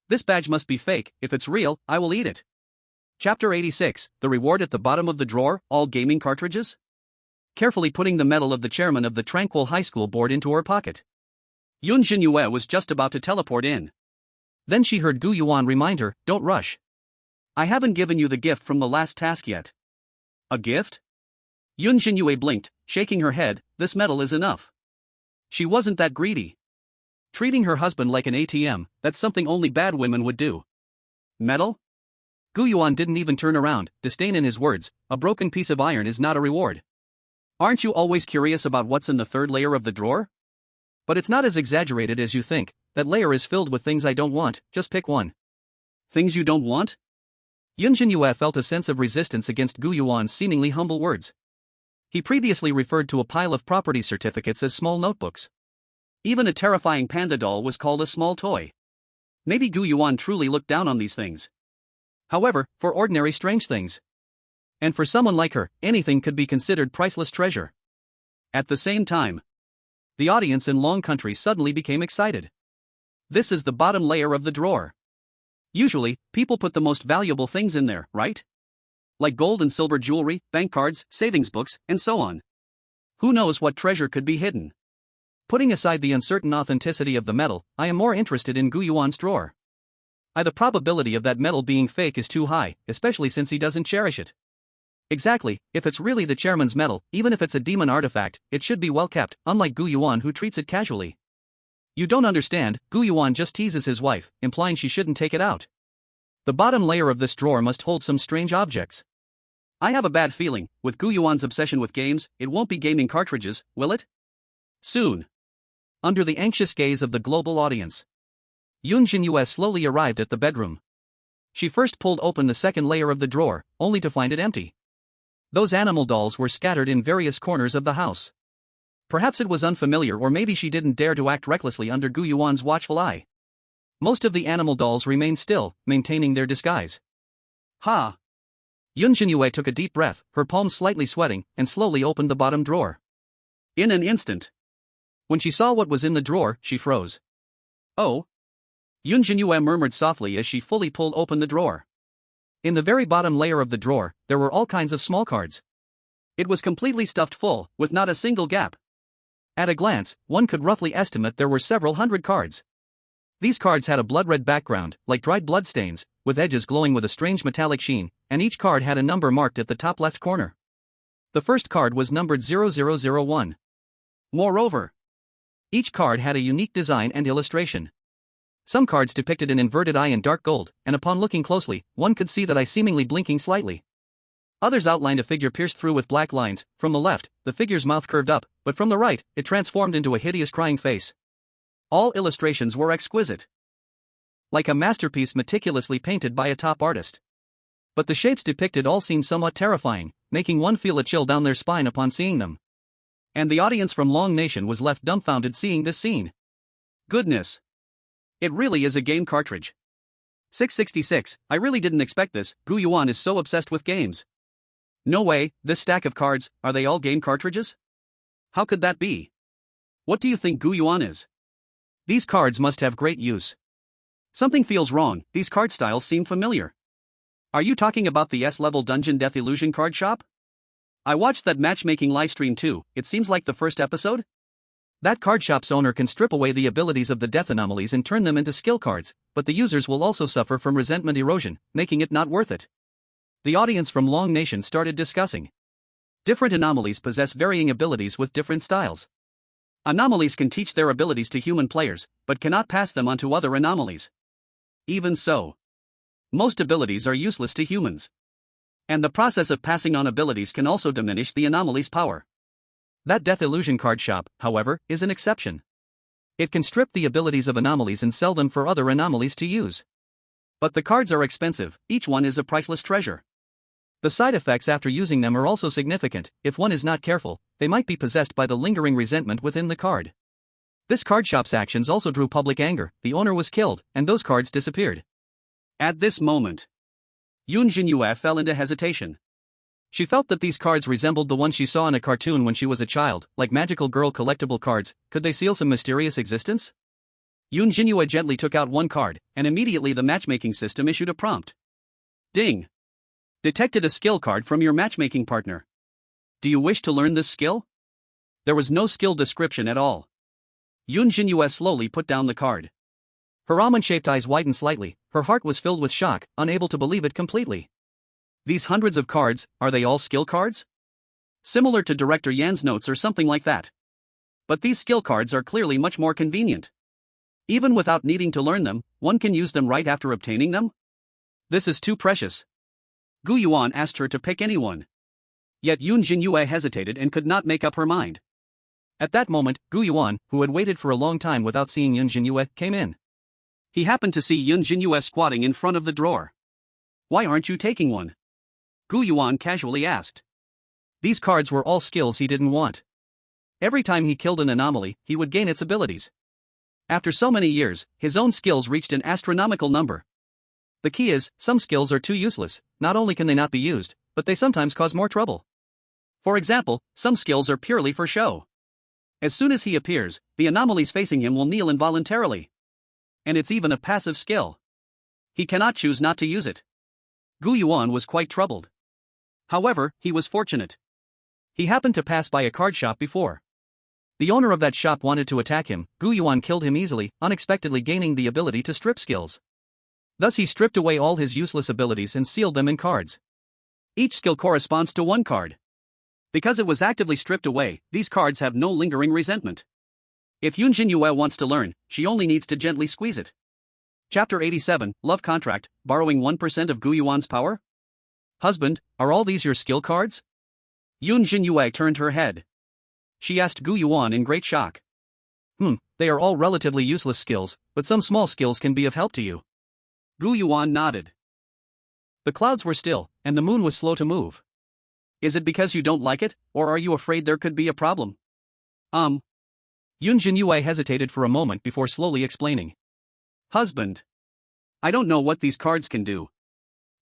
This badge must be fake. If it's real, I will eat it. Chapter 86, The Reward at the Bottom of the Drawer, All Gaming Cartridges? Carefully putting the medal of the chairman of the Tranquil High School board into her pocket, Yun Zhenyue was just about to teleport in. Then she heard Gu Yuan remind her, "Don't rush. I haven't given you the gift from the last task yet." A gift? Yun Zhenyue blinked, shaking her head. This medal is enough. She wasn't that greedy. Treating her husband like an ATM, that's something only bad women would do. Medal? Gu Yuan didn't even turn around, disdain in his words. A broken piece of iron is not a reward. Aren't you always curious about what's in the third layer of the drawer? But it's not as exaggerated as you think. That layer is filled with things I don't want. Just pick one. Things you don't want? Yun Zhenyue felt a sense of resistance against Gu Yuan's seemingly humble words. He previously referred to a pile of property certificates as small notebooks. Even a terrifying panda doll was called a small toy. Maybe Gu Yuan truly looked down on these things. However, for ordinary strange things, and for someone like her, anything could be considered priceless treasure. At the same time, the audience in Long Country suddenly became excited. This is the bottom layer of the drawer. Usually, people put the most valuable things in there, right? Like gold and silver jewelry, bank cards, savings books, and so on. Who knows what treasure could be hidden? Putting aside the uncertain authenticity of the medal, I am more interested in Gu Yuan's drawer. The probability of that medal being fake is too high, especially since he doesn't cherish it. Exactly, if it's really the chairman's medal, even if it's a demon artifact, it should be well kept, unlike Gu Yuan who treats it casually. You don't understand, Gu Yuan just teases his wife, implying she shouldn't take it out. The bottom layer of this drawer must hold some strange objects. I have a bad feeling, with Gu Yuan's obsession with games, it won't be gaming cartridges, will it? Soon. Under the anxious gaze of the global audience, Yun Zhenyue slowly arrived at the bedroom. She first pulled open the second layer of the drawer, only to find it empty. Those animal dolls were scattered in various corners of the house. Perhaps it was unfamiliar, or maybe she didn't dare to act recklessly under Gu Yuan's watchful eye. Most of the animal dolls remained still, maintaining their disguise. Ha! Yun Zhenyue took a deep breath, her palms slightly sweating, and slowly opened the bottom drawer. In an instant, when she saw what was in the drawer, she froze. Oh! Yun Zhenyue murmured softly as she fully pulled open the drawer. In the very bottom layer of the drawer, there were all kinds of small cards. It was completely stuffed full, with not a single gap. At a glance, one could roughly estimate there were several hundred cards. These cards had a blood-red background, like dried bloodstains, with edges glowing with a strange metallic sheen, and each card had a number marked at the top left corner. The first card was numbered 0001. Moreover, each card had a unique design and illustration. Some cards depicted an inverted eye in dark gold, and upon looking closely, one could see that eye seemingly blinking slightly. Others outlined a figure pierced through with black lines. From the left, the figure's mouth curved up, but from the right, it transformed into a hideous crying face. All illustrations were exquisite, like a masterpiece meticulously painted by a top artist. But the shapes depicted all seemed somewhat terrifying, making one feel a chill down their spine upon seeing them. And the audience from Long Nation was left dumbfounded seeing this scene. Goodness! It really is a game cartridge. 666, I really didn't expect this. Gu Yuan is so obsessed with games. No way, this stack of cards, are they all game cartridges? How could that be? What do you think Gu Yuan is? These cards must have great use. Something feels wrong, these card styles seem familiar. Are you talking about the S-level Dungeon Death Illusion card shop? I watched that matchmaking livestream too, it seems like the first episode? That card shop's owner can strip away the abilities of the death anomalies and turn them into skill cards, but the users will also suffer from resentment erosion, making it not worth it. The audience from Long Nation started discussing. Different anomalies possess varying abilities with different styles. Anomalies can teach their abilities to human players, but cannot pass them on to other anomalies. Even so, most abilities are useless to humans. And the process of passing on abilities can also diminish the anomaly's power. That Death Illusion card shop, however, is an exception. It can strip the abilities of anomalies and sell them for other anomalies to use. But the cards are expensive, each one is a priceless treasure. The side effects after using them are also significant. If one is not careful, they might be possessed by the lingering resentment within the card. This card shop's actions also drew public anger, the owner was killed, and those cards disappeared. At this moment, Yun Zhenyue fell into hesitation. She felt that these cards resembled the ones she saw in a cartoon when she was a child, like magical girl collectible cards. Could they seal some mysterious existence? Yun Zhenyue gently took out one card, and immediately the matchmaking system issued a prompt. Ding! Detected a skill card from your matchmaking partner. Do you wish to learn this skill? There was no skill description at all. Yun Zhenyue slowly put down the card. Her almond-shaped eyes widened slightly, her heart was filled with shock, unable to believe it completely. These hundreds of cards, are they all skill cards? Similar to Director Yan's notes or something like that. But these skill cards are clearly much more convenient. Even without needing to learn them, one can use them right after obtaining them? This is too precious. Gu Yuan asked her to pick anyone. Yet Yun Zhenyue hesitated and could not make up her mind. At that moment, Gu Yuan, who had waited for a long time without seeing Yun Zhenyue, came in. He happened to see Yun Zhenyue squatting in front of the drawer. Why aren't you taking one? Gu Yuan casually asked. These cards were all skills he didn't want. Every time he killed an anomaly, he would gain its abilities. After so many years, his own skills reached an astronomical number. The key is, some skills are too useless. Not only can they not be used, but they sometimes cause more trouble. For example, some skills are purely for show. As soon as he appears, the anomalies facing him will kneel involuntarily. And it's even a passive skill. He cannot choose not to use it. Gu Yuan was quite troubled. However, he was fortunate. He happened to pass by a card shop before. The owner of that shop wanted to attack him. Gu Yuan killed him easily, unexpectedly gaining the ability to strip skills. Thus he stripped away all his useless abilities and sealed them in cards. Each skill corresponds to one card. Because it was actively stripped away, these cards have no lingering resentment. If Yun Zhenyue wants to learn, she only needs to gently squeeze it. Chapter 87, Love Contract, borrowing 1% of Gu Yuan's power? Husband, are all these your skill cards? Yun Zhenyue turned her head. She asked Gu Yuan in great shock. They are all relatively useless skills, but some small skills can be of help to you. Gu Yuan nodded. The clouds were still, and the moon was slow to move. Is it because you don't like it, or are you afraid there could be a problem? Yun Zhenyue hesitated for a moment before slowly explaining. Husband. I don't know what these cards can do.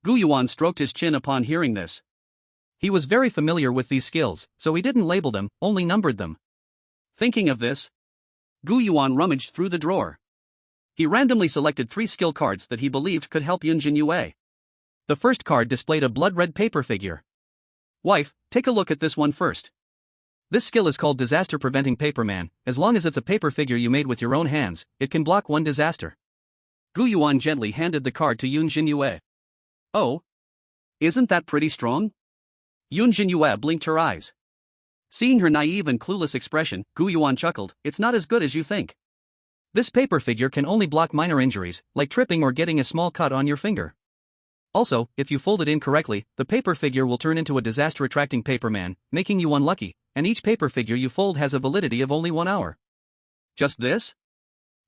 Gu Yuan stroked his chin upon hearing this. He was very familiar with these skills, so he didn't label them, only numbered them. Thinking of this, Gu Yuan rummaged through the drawer. He randomly selected 3 skill cards that he believed could help Yun Zhenyue. The first card displayed a blood-red paper figure. Wife, take a look at this one first. This skill is called Disaster Preventing Paperman. As long as it's a paper figure you made with your own hands, it can block one disaster. Gu Yuan gently handed the card to Yun Zhenyue. Oh? Isn't that pretty strong? Yun Zhenyue blinked her eyes. Seeing her naive and clueless expression, Gu Yuan chuckled, it's not as good as you think. This paper figure can only block minor injuries, like tripping or getting a small cut on your finger. Also, if you fold it incorrectly, the paper figure will turn into a disaster-attracting paperman, making you unlucky, and each paper figure you fold has a validity of only 1 hour. Just this?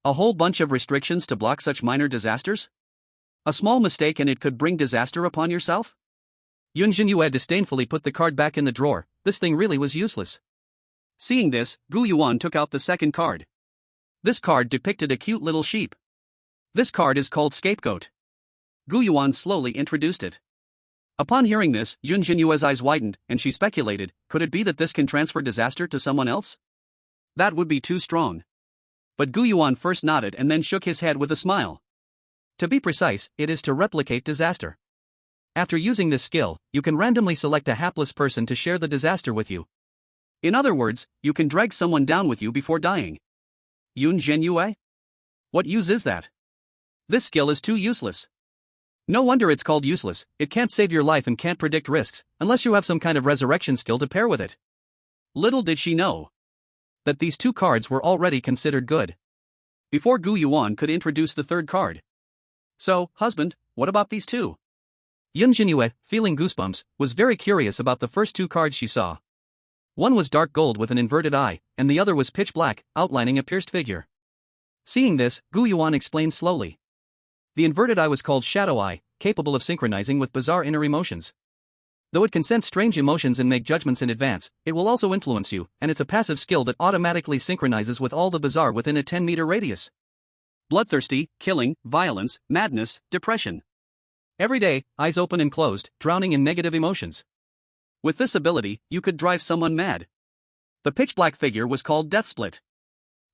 A whole bunch of restrictions to block such minor disasters? A small mistake and it could bring disaster upon yourself? Yun Zhenyue disdainfully put the card back in the drawer. This thing really was useless. Seeing this, Gu Yuan took out the second card. This card depicted a cute little sheep. This card is called Scapegoat. Gu Yuan slowly introduced it. Upon hearing this, Yun Zhenyue's eyes widened, and she speculated, could it be that this can transfer disaster to someone else? That would be too strong. But Gu Yuan first nodded and then shook his head with a smile. To be precise, it is to replicate disaster. After using this skill, you can randomly select a hapless person to share the disaster with you. In other words, you can drag someone down with you before dying. Yun Zhenyue? What use is that? This skill is too useless. No wonder it's called useless. It can't save your life and can't predict risks, unless you have some kind of resurrection skill to pair with it. Little did she know that these 2 cards were already considered good before Gu Yuan could introduce the third card. So, husband, what about these 2? Yun Zhenyue, feeling goosebumps, was very curious about the first 2 cards she saw. One was dark gold with an inverted eye, and the other was pitch black, outlining a pierced figure. Seeing this, Gu Yuan explained slowly. The inverted eye was called Shadow Eye, capable of synchronizing with bizarre inner emotions. Though it can sense strange emotions and make judgments in advance, it will also influence you, and it's a passive skill that automatically synchronizes with all the bizarre within a 10-meter radius. Bloodthirsty, killing, violence, madness, depression. Every day, eyes open and closed, drowning in negative emotions. With this ability, you could drive someone mad. The pitch-black figure was called Death Split.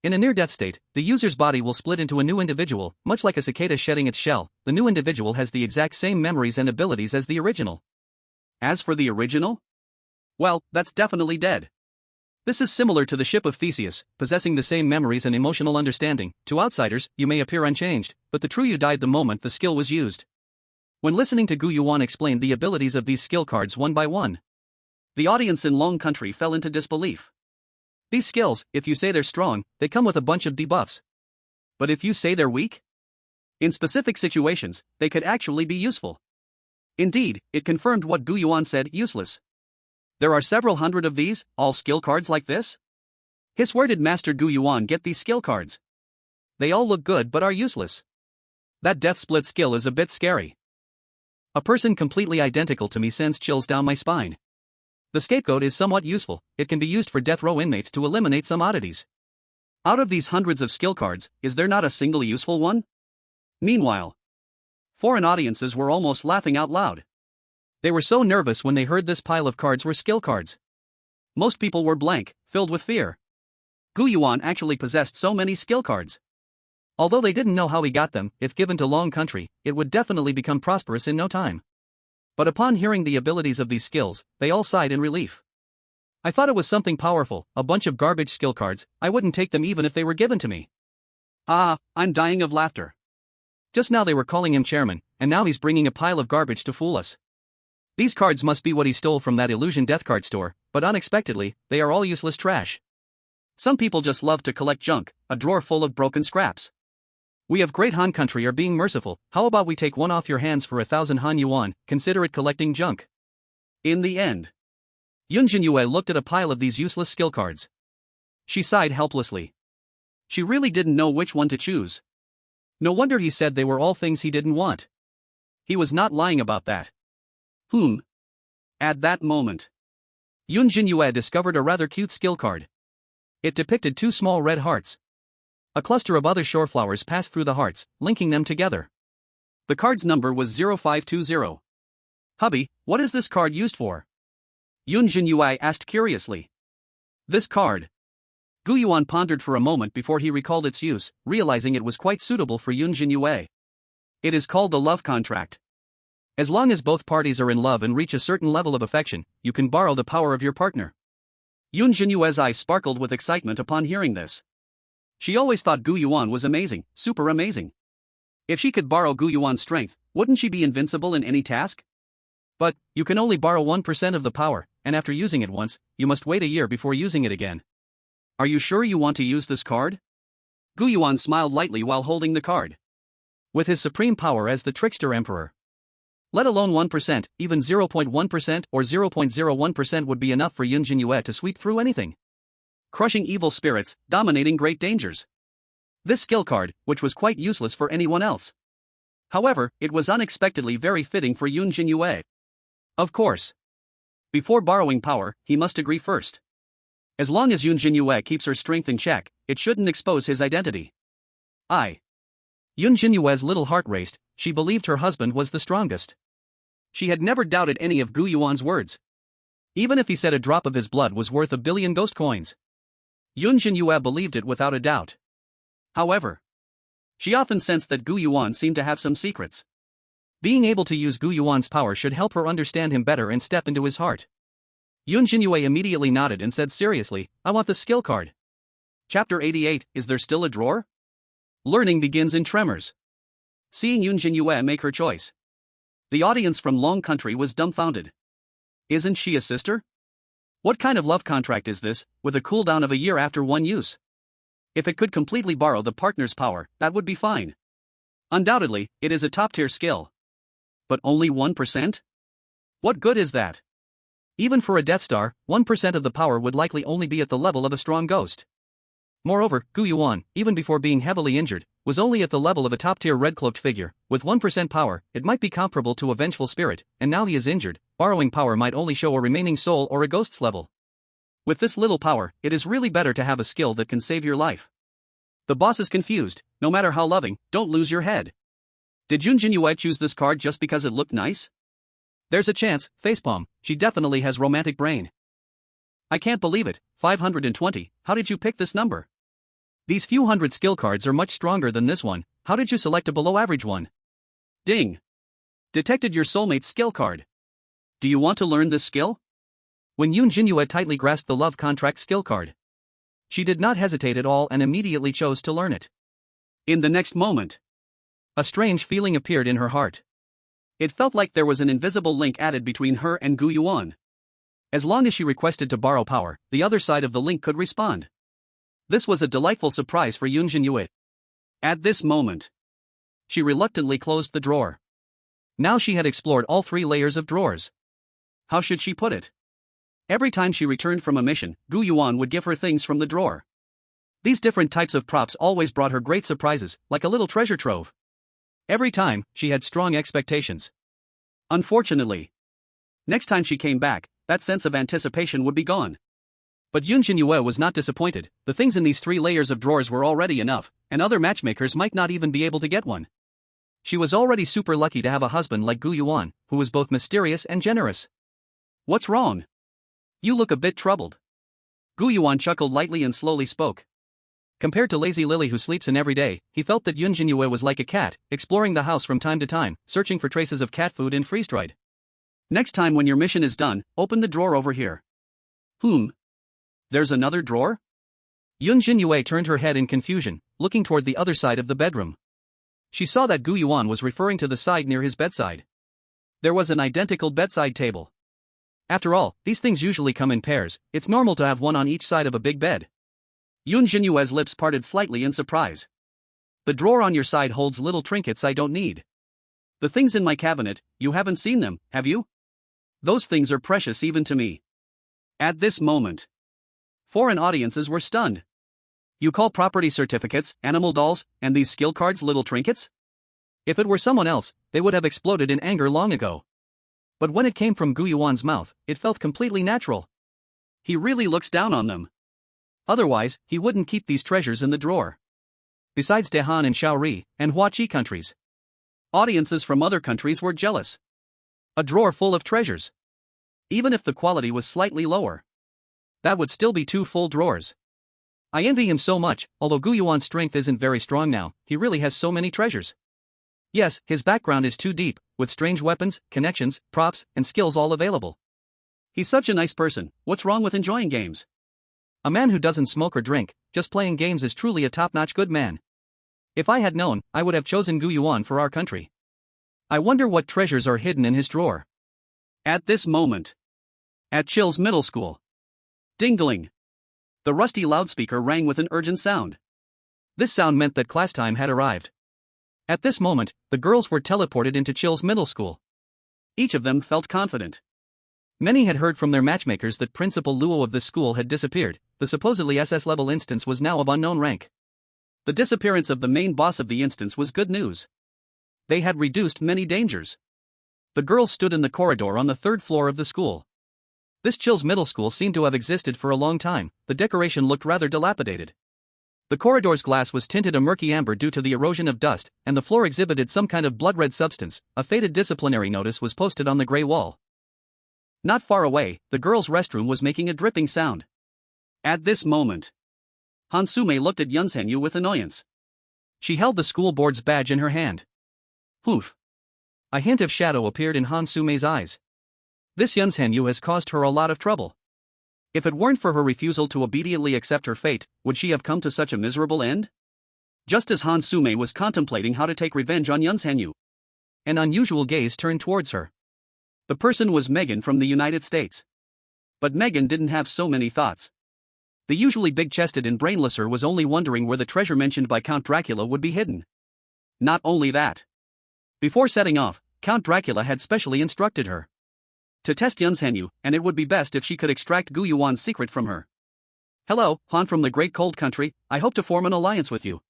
In a near-death state, the user's body will split into a new individual, much like a cicada shedding its shell. The new individual has the exact same memories and abilities as the original. As for the original? Well, that's definitely dead. This is similar to the ship of Theseus, possessing the same memories and emotional understanding. To outsiders, you may appear unchanged, but the true you died the moment the skill was used. When listening to Gu Yuan explain the abilities of these skill cards one by one, the audience in Long Country fell into disbelief. These skills, if you say they're strong, they come with a bunch of debuffs. But if you say they're weak? In specific situations, they could actually be useful. Indeed, it confirmed what Gu Yuan said, useless. There are several hundred of these, all skill cards like this? Where did Master Gu Yuan get these skill cards? They all look good but are useless. That Death Split skill is a bit scary. A person completely identical to me sends chills down my spine. The scapegoat is somewhat useful. It can be used for death row inmates to eliminate some oddities. Out of these hundreds of skill cards, is there not a single useful one? Meanwhile, foreign audiences were almost laughing out loud. They were so nervous when they heard this pile of cards were skill cards. Most people were blank, filled with fear. Gu Yuan actually possessed so many skill cards. Although they didn't know how he got them, if given to Long Country, it would definitely become prosperous in no time. But upon hearing the abilities of these skills, they all sighed in relief. I thought it was something powerful, a bunch of garbage skill cards. I wouldn't take them even if they were given to me. I'm dying of laughter. Just now they were calling him chairman, and now he's bringing a pile of garbage to fool us. These cards must be what he stole from that illusion death card store, but unexpectedly, they are all useless trash. Some people just love to collect junk, a drawer full of broken scraps. We of Great Han Country are being merciful. How about we take one off your hands for 1,000 Han Yuan, consider it collecting junk. In the end, Yun Zhenyue looked at a pile of these useless skill cards. She sighed helplessly. She really didn't know which one to choose. No wonder he said they were all things he didn't want. He was not lying about that. At that moment, Yun Zhenyue discovered a rather cute skill card. It depicted two small red hearts. A cluster of other shore flowers passed through the hearts, linking them together. The card's number was 0520. Hubby, what is this card used for? Yun Zhenyue asked curiously. This card. Gu Yuan pondered for a moment before he recalled its use, realizing it was quite suitable for Yun Zhenyue. It is called the love contract. As long as both parties are in love and reach a certain level of affection, you can borrow the power of your partner. Yun Zhenyue's eyes sparkled with excitement upon hearing this. She always thought Gu Yuan was amazing, super amazing. If she could borrow Gu Yuan's strength, wouldn't she be invincible in any task? But, you can only borrow 1% of the power, and after using it once, you must wait a year before using it again. Are you sure you want to use this card? Gu Yuan smiled lightly while holding the card. With his supreme power as the trickster emperor, let alone 1%, even 0.1% or 0.01% would be enough for Yun Zhenyue to sweep through anything. Crushing evil spirits, dominating great dangers. This skill card, which was quite useless for anyone else. However, it was unexpectedly very fitting for Yun Zhenyue. Of course. Before borrowing power, he must agree first. As long as Yun Zhenyue keeps her strength in check, it shouldn't expose his identity. Yun Zhenyue's little heart raced. She believed her husband was the strongest. She had never doubted any of Gu Yuan's words. Even if he said a drop of his blood was worth 1 billion ghost coins, Yun Zhenyue believed it without a doubt. However, she often sensed that Gu Yuan seemed to have some secrets. Being able to use Gu Yuan's power should help her understand him better and step into his heart. Yun Zhenyue immediately nodded and said seriously, I want the skill card. Chapter 88, Is there still a drawer? Learning begins in tremors. Seeing Yun Zhenyue make her choice, the audience from Long Country was dumbfounded. Isn't she a sister? What kind of love contract is this, with a cooldown of a year after one use? If it could completely borrow the partner's power, that would be fine. Undoubtedly, it is a top-tier skill. But only 1%? What good is that? Even for a Death Star, 1% of the power would likely only be at the level of a strong ghost. Moreover, Gu Yuan, even before being heavily injured, was only at the level of a top-tier red-cloaked figure. With 1% power, it might be comparable to a vengeful spirit, and now he is injured, borrowing power might only show a remaining soul or a ghost's level. With this little power, it is really better to have a skill that can save your life. The boss is confused. No matter how loving, don't lose your head. Did Yun Zhenyue choose this card just because it looked nice? There's a chance, facepalm, she definitely has romantic brain. I can't believe it, 520, how did you pick this number? These few hundred skill cards are much stronger than this one, how did you select a below average one? Ding! Detected your soulmate's skill card. Do you want to learn this skill? When Yun Zhenyue tightly grasped the love contract skill card, she did not hesitate at all and immediately chose to learn it. In the next moment, a strange feeling appeared in her heart. It felt like there was an invisible link added between her and Gu Yuan. As long as she requested to borrow power, the other side of the link could respond. This was a delightful surprise for Yun Zhenyue. At this moment, she reluctantly closed the drawer. Now she had explored all 3 layers of drawers. How should she put it? Every time she returned from a mission, Gu Yuan would give her things from the drawer. These different types of props always brought her great surprises, like a little treasure trove. Every time, she had strong expectations. Unfortunately, next time she came back, that sense of anticipation would be gone. But Yun Zhenyue was not disappointed. The things in these 3 layers of drawers were already enough, and other matchmakers might not even be able to get one. She was already super lucky to have a husband like Gu Yuan, who was both mysterious and generous. What's wrong? You look a bit troubled. Gu Yuan chuckled lightly and slowly spoke. Compared to Lazy Lily who sleeps in every day, he felt that Yun Zhenyue was like a cat, exploring the house from time to time, searching for traces of cat food and freeze-dried. Next time when your mission is done, open the drawer over here. There's another drawer? Yun Zhenyue turned her head in confusion, looking toward the other side of the bedroom. She saw that Gu Yuan was referring to the side near his bedside. There was an identical bedside table. After all, these things usually come in pairs, it's normal to have one on each side of a big bed. Yun Zhenyue's lips parted slightly in surprise. The drawer on your side holds little trinkets I don't need. The things in my cabinet, you haven't seen them, have you? Those things are precious even to me. At this moment, foreign audiences were stunned. You call property certificates, animal dolls, and these skill cards little trinkets? If it were someone else, they would have exploded in anger long ago. But when it came from Gu Yuan's mouth, it felt completely natural. He really looks down on them. Otherwise, he wouldn't keep these treasures in the drawer. Besides Dehan and Shaori, and Huaqi countries, audiences from other countries were jealous. A drawer full of treasures. Even if the quality was slightly lower, that would still be 2 full drawers. I envy him so much, although Gu Yuan's strength isn't very strong now, he really has so many treasures. Yes, his background is too deep, with strange weapons, connections, props, and skills all available. He's such a nice person, what's wrong with enjoying games? A man who doesn't smoke or drink, just playing games is truly a top-notch good man. If I had known, I would have chosen Gu Yuan for our country. I wonder what treasures are hidden in his drawer. At this moment, at Chill's middle school. Ding-dling. The rusty loudspeaker rang with an urgent sound. This sound meant that class time had arrived. At this moment, the girls were teleported into Chill's middle school. Each of them felt confident. Many had heard from their matchmakers that Principal Luo of this school had disappeared. The supposedly SS-level instance was now of unknown rank. The disappearance of the main boss of the instance was good news. They had reduced many dangers. The girls stood in the corridor on the 3rd floor of the school. This Chill's middle school seemed to have existed for a long time. The decoration looked rather dilapidated. The corridor's glass was tinted a murky amber due to the erosion of dust, and the floor exhibited some kind of blood-red substance. A faded disciplinary notice was posted on the gray wall. Not far away, the girls' restroom was making a dripping sound. At this moment, Hansume looked at Yun Zhenyue with annoyance. She held the school board's badge in her hand. Poof. A hint of shadow appeared in Hansume's eyes. This Yun Zhenyue has caused her a lot of trouble. If it weren't for her refusal to obediently accept her fate, would she have come to such a miserable end? Just as Hansume was contemplating how to take revenge on Yun Zhenyue, an unusual gaze turned towards her. The person was Megan from the United States. But Megan didn't have so many thoughts. The usually big-chested and brainlesser was only wondering where the treasure mentioned by Count Dracula would be hidden. Not only that. Before setting off, Count Dracula had specially instructed her to test Yun Zhenyue, and it would be best if she could extract Gu Yuan's secret from her. Hello, Han from the Great Cold Country, I hope to form an alliance with you.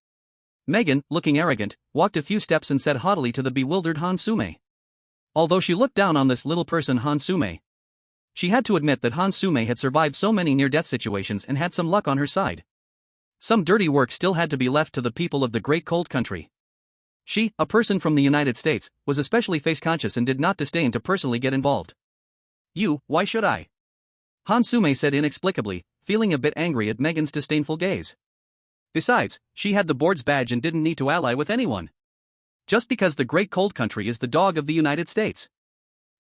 Megan, looking arrogant, walked a few steps and said haughtily to the bewildered Hansume. Although she looked down on this little person Hansume, she had to admit that Hansume had survived so many near-death situations and had some luck on her side. Some dirty work still had to be left to the people of the Great Cold Country. She, a person from the United States, was especially face-conscious and did not disdain to personally get involved. Why should I? Han Sume said inexplicably, feeling a bit angry at Megan's disdainful gaze. Besides, she had the board's badge and didn't need to ally with anyone. Just because the Great Cold Country is the dog of the United States.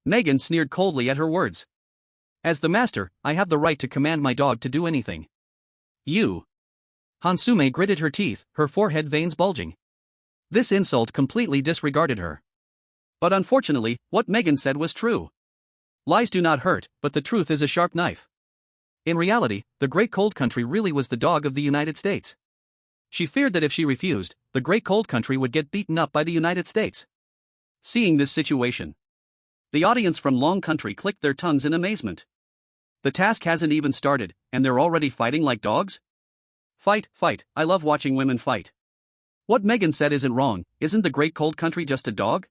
Megan sneered coldly at her words. As the master, I have the right to command my dog to do anything. You. Hansume gritted her teeth, her forehead veins bulging. This insult completely disregarded her. But unfortunately, what Megan said was true. Lies do not hurt, but the truth is a sharp knife. In reality, the Great Cold Country really was the dog of the United States. She feared that if she refused, the Great Cold Country would get beaten up by the United States. Seeing this situation, the audience from Long Country clicked their tongues in amazement. The task hasn't even started, and they're already fighting like dogs? Fight, fight, I love watching women fight. What Megan said isn't wrong, isn't the Great Cold Country just a dog?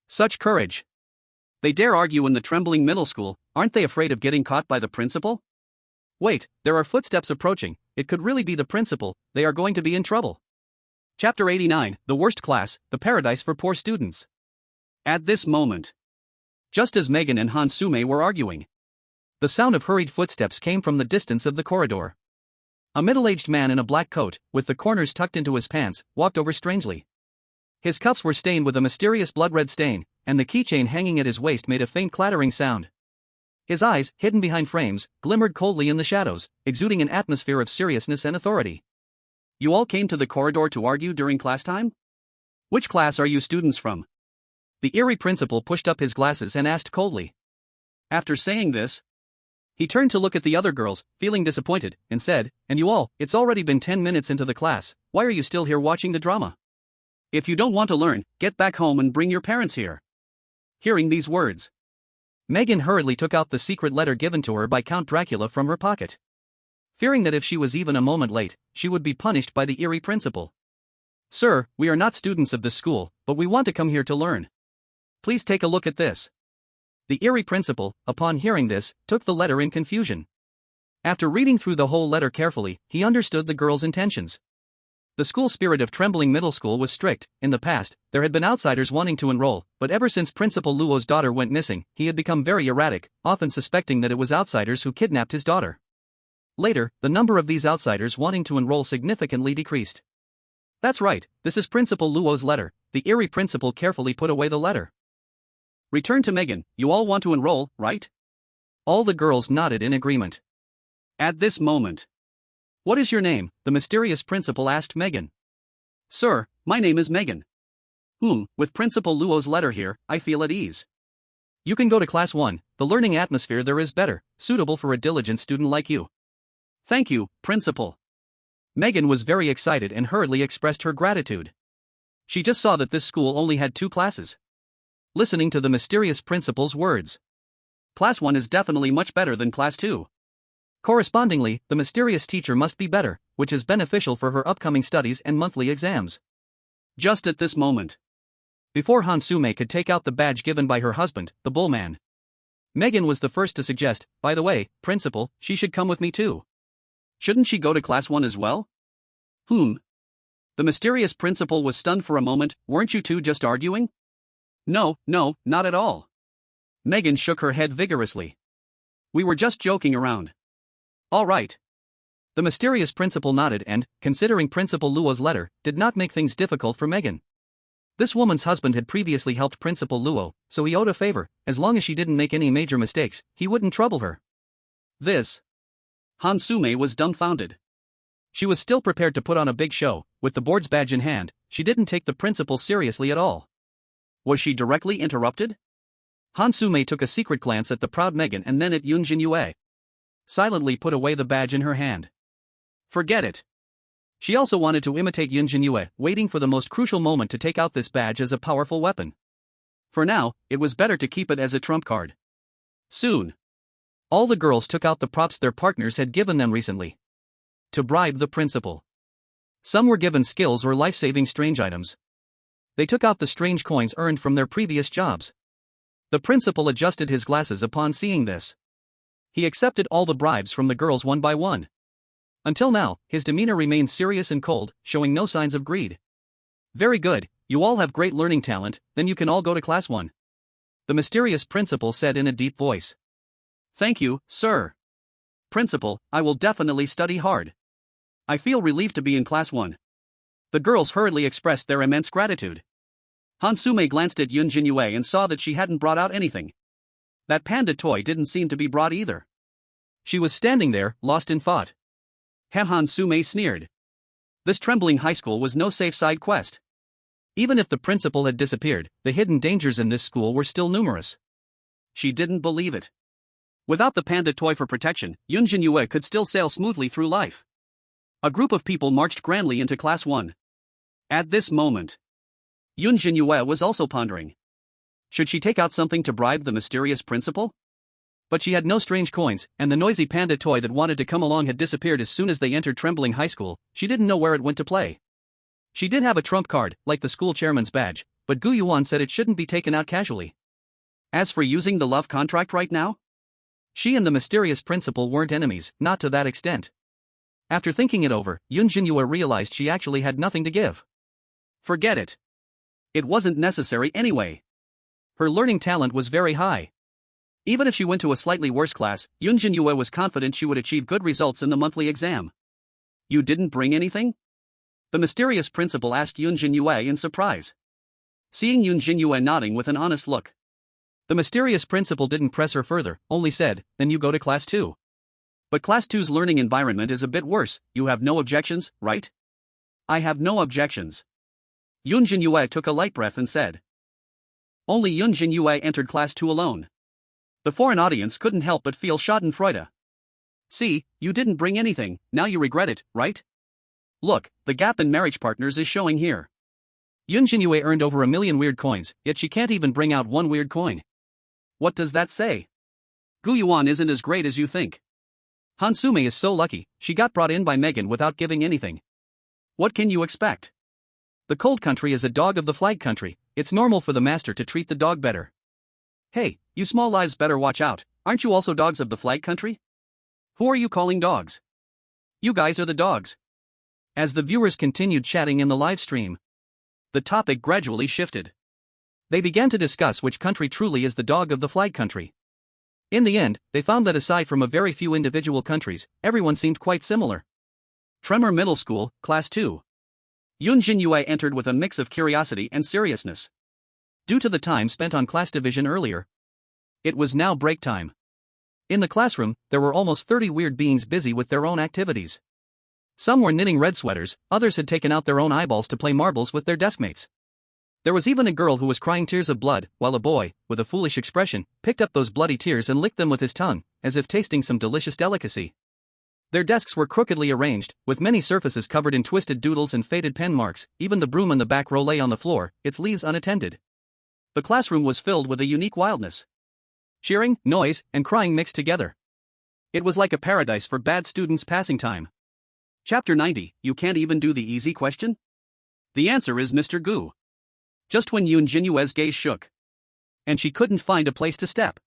Such courage. They dare argue in the trembling middle school, aren't they afraid of getting caught by the principal? Wait, there are footsteps approaching, it could really be the principal, they are going to be in trouble. Chapter 89, The Worst Class, The Paradise for Poor Students. At this moment, just as Megan and Hansume were arguing, the sound of hurried footsteps came from the distance of the corridor. A middle-aged man in a black coat, with the corners tucked into his pants, walked over strangely. His cuffs were stained with a mysterious blood-red stain, and the keychain hanging at his waist made a faint clattering sound. His eyes, hidden behind frames, glimmered coldly in the shadows, exuding an atmosphere of seriousness and authority. You all came to the corridor to argue during class time? Which class are you students from? The Eerie principal pushed up his glasses and asked coldly. After saying this, he turned to look at the other girls, feeling disappointed, and said, "And you all, it's already been 10 minutes into the class, why are you still here watching the drama? If you don't want to learn, get back home and bring your parents here." Hearing these words, Megan hurriedly took out the secret letter given to her by Count Dracula from her pocket. Fearing that if she was even a moment late, she would be punished by the Eerie principal. "Sir, we are not students of this school, but we want to come here to learn. Please take a look at this." The Eerie principal, upon hearing this, took the letter in confusion. After reading through the whole letter carefully, he understood the girl's intentions. The school spirit of Trembling Middle School was strict. In the past, there had been outsiders wanting to enroll, but ever since Principal Luo's daughter went missing, he had become very erratic, often suspecting that it was outsiders who kidnapped his daughter. Later, the number of these outsiders wanting to enroll significantly decreased. "That's right, this is Principal Luo's letter." The Eerie principal carefully put away the letter. "Return to Megan, you all want to enroll, right?" All the girls nodded in agreement. At this moment, "What is your name?" the mysterious principal asked Megan. "Sir, my name is Megan. With Principal Luo's letter here, I feel at ease." "You can go to Class 1, the learning atmosphere there is better, suitable for a diligent student like you." "Thank you, Principal." Megan was very excited and hurriedly expressed her gratitude. She just saw that this school only had 2 classes. Listening to the mysterious principal's words, "Class 1 is definitely much better than Class 2. Correspondingly, the mysterious teacher must be better, which is beneficial for her upcoming studies and monthly exams." Just at this moment, before Hansume could take out the badge given by her husband, the bullman, Megan was the first to suggest, "By the way, Principal, she should come with me too." "Shouldn't she go to Class 1 as well?" The mysterious principal was stunned for a moment. "Weren't you two just arguing?" No, not at all." Megan shook her head vigorously. "We were just joking around." "All right." The mysterious principal nodded and, considering Principal Luo's letter, did not make things difficult for Megan. This woman's husband had previously helped Principal Luo, so he owed a favor. As long as she didn't make any major mistakes, he wouldn't trouble her. This. Hansume was dumbfounded. She was still prepared to put on a big show. With the board's badge in hand, she didn't take the principal seriously at all. Was she directly interrupted? Hansume took a secret glance at the proud Megan and then at Yun Zhenyue. Silently put away the badge in her hand. Forget it. She also wanted to imitate Yun Zhenyue, waiting for the most crucial moment to take out this badge as a powerful weapon. For now, it was better to keep it as a trump card. Soon, all the girls took out the props their partners had given them recently to bribe the principal. Some were given skills or life-saving strange items. They took out the strange coins earned from their previous jobs. The principal adjusted his glasses upon seeing this. He accepted all the bribes from the girls one by one. Until now, his demeanor remained serious and cold, showing no signs of greed. "Very good, You all have great learning talent, then you can all go to class 1. The mysterious principal said in a deep voice. Thank you, sir. Principal, I will definitely study hard. I feel relieved to be in class 1. The girls hurriedly expressed their immense gratitude. Hansume glanced at Yun Zhenyue and saw that she hadn't brought out anything. That panda toy didn't seem to be brought either. She was standing there, lost in thought. Hansume sneered. This trembling high school was no safe side quest. Even if the principal had disappeared, the hidden dangers in this school were still numerous. She didn't believe it. Without the panda toy for protection, Yun Zhenyue could still sail smoothly through life. A group of people marched grandly into class 1. At this moment, Yun Zhenyue was also pondering. Should she take out something to bribe the mysterious principal? But she had no strange coins, and the noisy panda toy that wanted to come along had disappeared as soon as they entered Trembling High School. She didn't know where it went to play. She did have a trump card, like the school chairman's badge, but Gu Yuan said it shouldn't be taken out casually. As for using the love contract right now? She and the mysterious principal weren't enemies, not to that extent. After thinking it over, Yun Zhenyue realized she actually had nothing to give. Forget it. It wasn't necessary anyway. Her learning talent was very high. Even if she went to a slightly worse class, Yun Zhenyue was confident she would achieve good results in the monthly exam. You didn't bring anything? The mysterious principal asked Yun Zhenyue in surprise. Seeing Yun Zhenyue nodding with an honest look, the mysterious principal didn't press her further, only said, then you go to class 2. But class 2's learning environment is a bit worse. You have no objections, right? I have no objections. Yun Zhenyue took a light breath and said. Only Yun Zhenyue entered class 2 alone. The foreign audience couldn't help but feel schadenfreude. See, you didn't bring anything, now you regret it, right? Look, the gap in marriage partners is showing here. Yun Zhenyue earned over 1 million weird coins, yet she can't even bring out one weird coin. What does that say? Gu Yuan isn't as great as you think. Hansume is so lucky, she got brought in by Megan without giving anything. What can you expect? The cold country is a dog of the flag country, it's normal for the master to treat the dog better. Hey, you small lives better watch out, aren't you also dogs of the flag country? Who are you calling dogs? You guys are the dogs. As the viewers continued chatting in the live stream, the topic gradually shifted. They began to discuss which country truly is the dog of the flag country. In the end, they found that aside from a very few individual countries, everyone seemed quite similar. Tremor Middle School, Class 2. Yun Zhenyue entered with a mix of curiosity and seriousness. Due to the time spent on class division earlier, it was now break time. In the classroom, there were almost 30 weird beings busy with their own activities. Some were knitting red sweaters, others had taken out their own eyeballs to play marbles with their deskmates. There was even a girl who was crying tears of blood, while a boy, with a foolish expression, picked up those bloody tears and licked them with his tongue, as if tasting some delicious delicacy. Their desks were crookedly arranged, with many surfaces covered in twisted doodles and faded pen marks, even the broom in the back row lay on the floor, its leaves unattended. The classroom was filled with a unique wildness. Cheering, noise, and crying mixed together. It was like a paradise for bad students passing time. Chapter 90, You Can't Even Do the Easy Question? The answer is Mr. Gu. Just when Yun Zhenyue's gaze shook, and she couldn't find a place to step,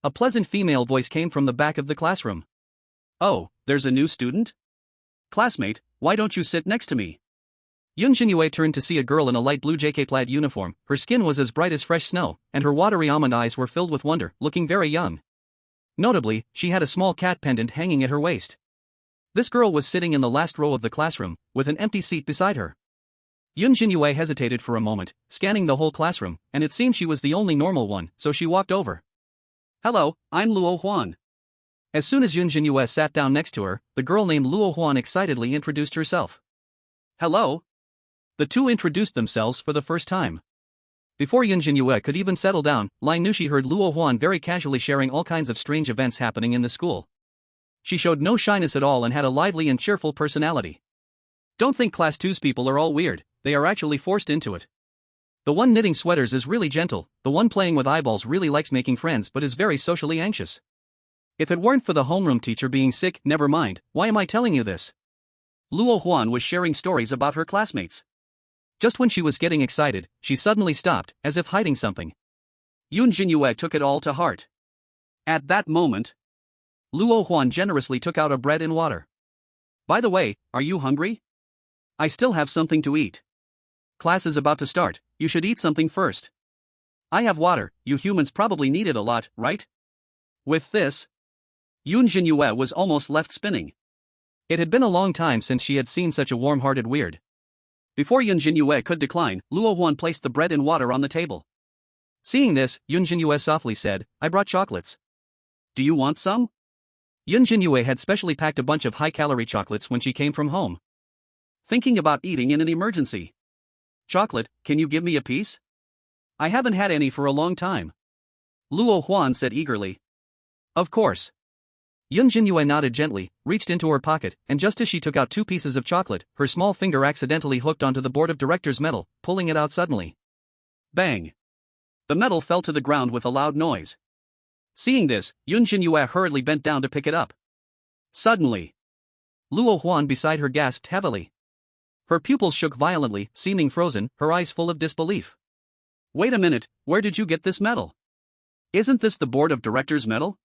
a pleasant female voice came from the back of the classroom. Oh, there's a new student? Classmate, why don't you sit next to me? Yun Zhenyue turned to see a girl in a light blue JK-plaid uniform. Her skin was as bright as fresh snow, and her watery almond eyes were filled with wonder, looking very young. Notably, she had a small cat pendant hanging at her waist. This girl was sitting in the last row of the classroom, with an empty seat beside her. Yun Zhenyue hesitated for a moment, scanning the whole classroom, and it seemed she was the only normal one, so she walked over. Hello, I'm Luo Huan. As soon as Yun Zhenyue sat down next to her, the girl named Luo Huan excitedly introduced herself. Hello. The two introduced themselves for the first time. Before Yun Zhenyue could even settle down, Lai knew she heard Luo Huan very casually sharing all kinds of strange events happening in the school. She showed no shyness at all and had a lively and cheerful personality. Don't think Class 2's people are all weird, they are actually forced into it. The one knitting sweaters is really gentle, the one playing with eyeballs really likes making friends but is very socially anxious. If it weren't for the homeroom teacher being sick, never mind, why am I telling you this? Luo Huan was sharing stories about her classmates. Just when she was getting excited, she suddenly stopped, as if hiding something. Yun Zhenyue took it all to heart. At that moment, Luo Huan generously took out a bread and water. By the way, are you hungry? I still have something to eat. Class is about to start, you should eat something first. I have water, you humans probably need it a lot, right? With this, Yun Zhenyue was almost left spinning. It had been a long time since she had seen such a warm-hearted weird. Before Yun Zhenyue could decline, Luo Huan placed the bread and water on the table. Seeing this, Yun Zhenyue softly said, I brought chocolates. Do you want some? Yun Zhenyue had specially packed a bunch of high-calorie chocolates when she came from home. Thinking about eating in an emergency. Chocolate, can you give me a piece? I haven't had any for a long time. Luo Huan said eagerly. Of course. Yun Zhenyue nodded gently, reached into her pocket, and just as she took out 2 pieces of chocolate, her small finger accidentally hooked onto the board of directors' metal, pulling it out suddenly. Bang! The metal fell to the ground with a loud noise. Seeing this, Yun Zhenyue hurriedly bent down to pick it up. Suddenly, Luo Huan beside her gasped heavily. Her pupils shook violently, seeming frozen, her eyes full of disbelief. Wait a minute, where did you get this metal? Isn't this the board of directors' metal?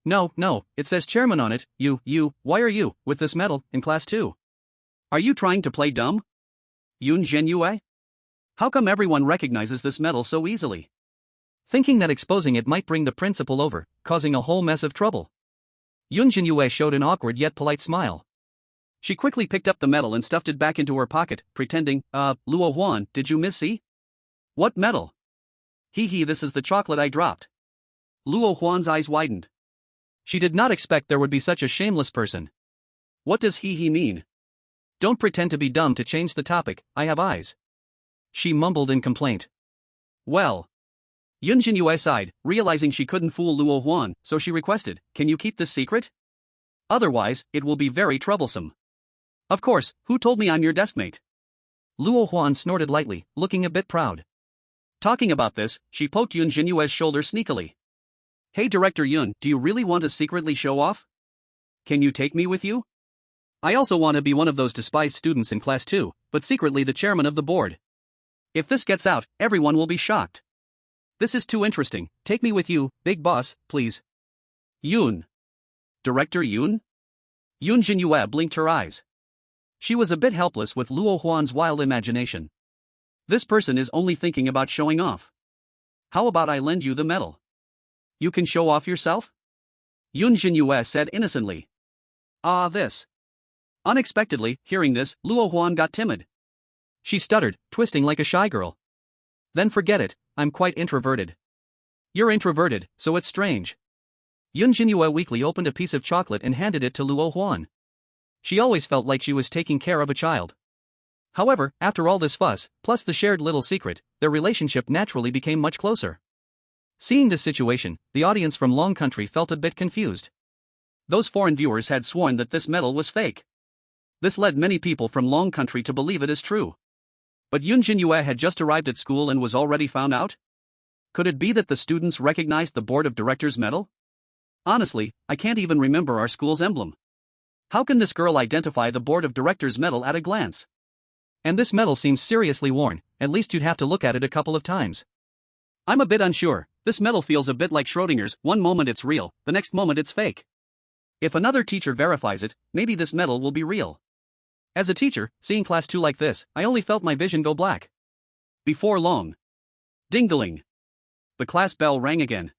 No, it says chairman on it. Why are you, with this metal, in class 2? Are you trying to play dumb? Yun Zhenyue? How come everyone recognizes this metal so easily? Thinking that exposing it might bring the principal over, causing a whole mess of trouble. Yun Zhenyue showed an awkward yet polite smile. She quickly picked up the metal and stuffed it back into her pocket, pretending, Luo Huan, did you miss-see? What metal? Hee, this is the chocolate I dropped. Luo Huan's eyes widened. She did not expect there would be such a shameless person. What does he mean? Don't pretend to be dumb to change the topic, I have eyes. She mumbled in complaint. Well. Yun Zhenyue sighed, realizing she couldn't fool Luo Huan, so she requested, can you keep this secret? Otherwise, it will be very troublesome. Of course, who told me I'm your deskmate? Luo Huan snorted lightly, looking a bit proud. Talking about this, she poked Yun Zhenyue's shoulder sneakily. Hey Director Yun, do you really want to secretly show off? Can you take me with you? I also want to be one of those despised students in class 2, but secretly the chairman of the board. If this gets out, everyone will be shocked. This is too interesting, take me with you, big boss, please. Yun. Director Yun? Yun Zhenyue blinked her eyes. She was a bit helpless with Luo Huan's wild imagination. This person is only thinking about showing off. How about I lend you the medal? You can show off yourself? Yun Zhenyue said innocently. This. Unexpectedly, hearing this, Luo Huan got timid. She stuttered, twisting like a shy girl. Then forget it, I'm quite introverted. You're introverted, so it's strange. Yun Zhenyue weakly opened a piece of chocolate and handed it to Luo Huan. She always felt like she was taking care of a child. However, after all this fuss, plus the shared little secret, their relationship naturally became much closer. Seeing this situation, the audience from Long Country felt a bit confused. Those foreign viewers had sworn that this medal was fake. This led many people from Long Country to believe it is true. But Yun Zhenyue had just arrived at school and was already found out? Could it be that the students recognized the board of directors medal? Honestly, I can't even remember our school's emblem. How can this girl identify the board of directors medal at a glance? And this medal seems seriously worn, at least you'd have to look at it a couple of times. I'm a bit unsure, this medal feels a bit like Schrodinger's, one moment it's real, the next moment it's fake. If another teacher verifies it, maybe this medal will be real. As a teacher, seeing class 2 like this, I only felt my vision go black. Before long. Ding-a-ling. The class bell rang again.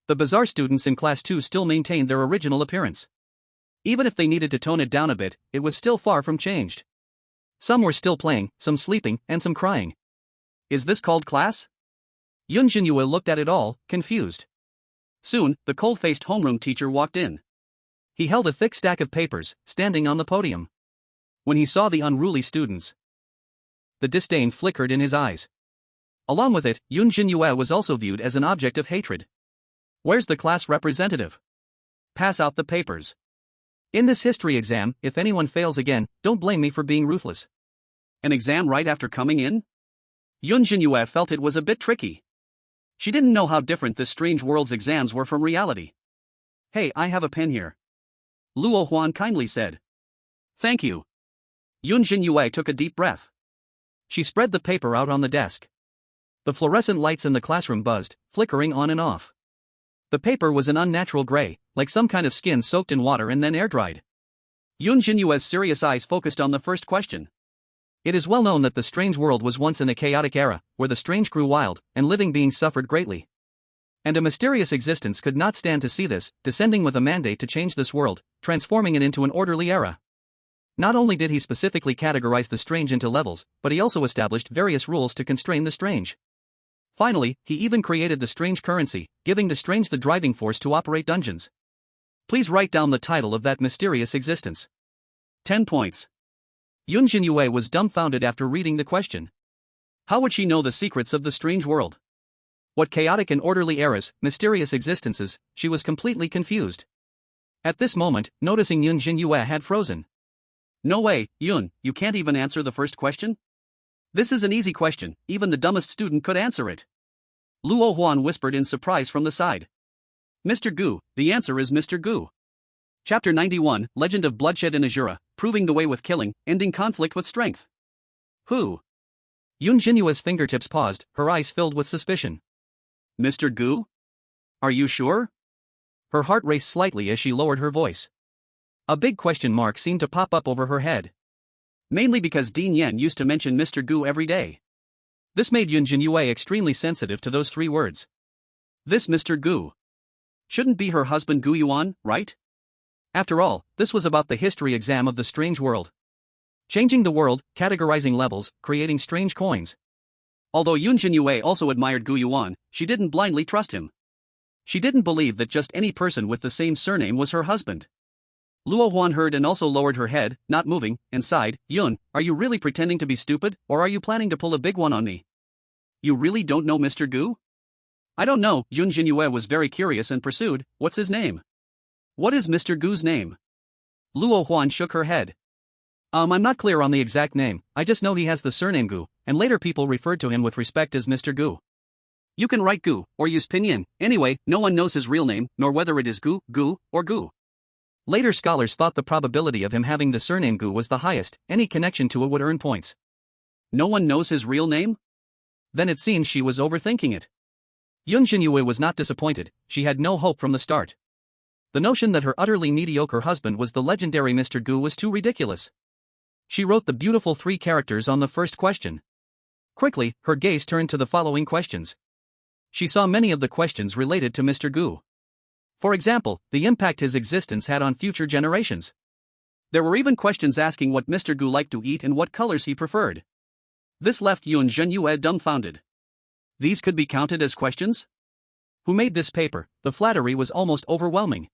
The bizarre students in class 2 still maintained their original appearance. Even if they needed to tone it down a bit, it was still far from changed. Some were still playing, some sleeping, and some crying. Is this called class? Yun Zhenyue looked at it all, confused. Soon, the cold-faced homeroom teacher walked in. He held a thick stack of papers, standing on the podium. When he saw the unruly students, the disdain flickered in his eyes. Along with it, Yun Zhenyue was also viewed as an object of hatred. Where's the class representative? Pass out the papers. In this history exam, if anyone fails again, don't blame me for being ruthless. An exam right after coming in? Yun Zhenyue felt it was a bit tricky. She didn't know how different this strange world's exams were from reality. Hey, I have a pen here. Luo Huan kindly said. Thank you. Yun Zhenyue took a deep breath. She spread the paper out on the desk. The fluorescent lights in the classroom buzzed, flickering on and off. The paper was an unnatural gray, like some kind of skin soaked in water and then air-dried. Yun Zhenyue's serious eyes focused on the first question. It is well known that the strange world was once in a chaotic era, where the strange grew wild, and living beings suffered greatly. And a mysterious existence could not stand to see this, descending with a mandate to change this world, transforming it into an orderly era. Not only did he specifically categorize the strange into levels, but he also established various rules to constrain the strange. Finally, he even created the strange currency, giving the strange the driving force to operate dungeons. Please write down the title of that mysterious existence. 10 points. Yun Zhenyue was dumbfounded after reading the question. How would she know the secrets of the strange world? What chaotic and orderly eras, mysterious existences, she was completely confused. At this moment, noticing Yun Zhenyue had frozen. No way, Yun, you can't even answer the first question? This is an easy question, even the dumbest student could answer it. Luo Huan whispered in surprise from the side. Mr. Gu, the answer is Mr. Gu. Chapter 91, Legend of Bloodshed in Azura, proving the way with killing, ending conflict with strength. Who? Yun Zhenyue's fingertips paused, her eyes filled with suspicion. Mr. Gu? Are you sure? Her heart raced slightly as she lowered her voice. A big question mark seemed to pop up over her head. Mainly because Dean Yen used to mention Mr. Gu every day. This made Yun Zhenyue extremely sensitive to those 3 words. This Mr. Gu shouldn't be her husband Gu Yuan, right? After all, this was about the history exam of the strange world. Changing the world, categorizing levels, creating strange coins. Although Yun Zhenyue also admired Gu Yuan, she didn't blindly trust him. She didn't believe that just any person with the same surname was her husband. Luo Huan heard and also lowered her head, not moving, and sighed, Yun, are you really pretending to be stupid, or are you planning to pull a big one on me? You really don't know Mr. Gu? I don't know, Yun Zhenyue was very curious and pursued, what's his name? What is Mr. Gu's name? Luo Huan shook her head. I'm not clear on the exact name, I just know he has the surname Gu, and later people referred to him with respect as Mr. Gu. You can write Gu, or use pinyin, anyway, no one knows his real name, nor whether it is Gu, or Gu. Later scholars thought the probability of him having the surname Gu was the highest, any connection to it would earn points. No one knows his real name? Then it seems she was overthinking it. Yun Zhenyue was not disappointed, she had no hope from the start. The notion that her utterly mediocre husband was the legendary Mr. Gu was too ridiculous. She wrote the beautiful 3 characters on the first question. Quickly, her gaze turned to the following questions. She saw many of the questions related to Mr. Gu. For example, the impact his existence had on future generations. There were even questions asking what Mr. Gu liked to eat and what colors he preferred. This left Yun Zhenyue dumbfounded. These could be counted as questions? Who made this paper? The flattery was almost overwhelming.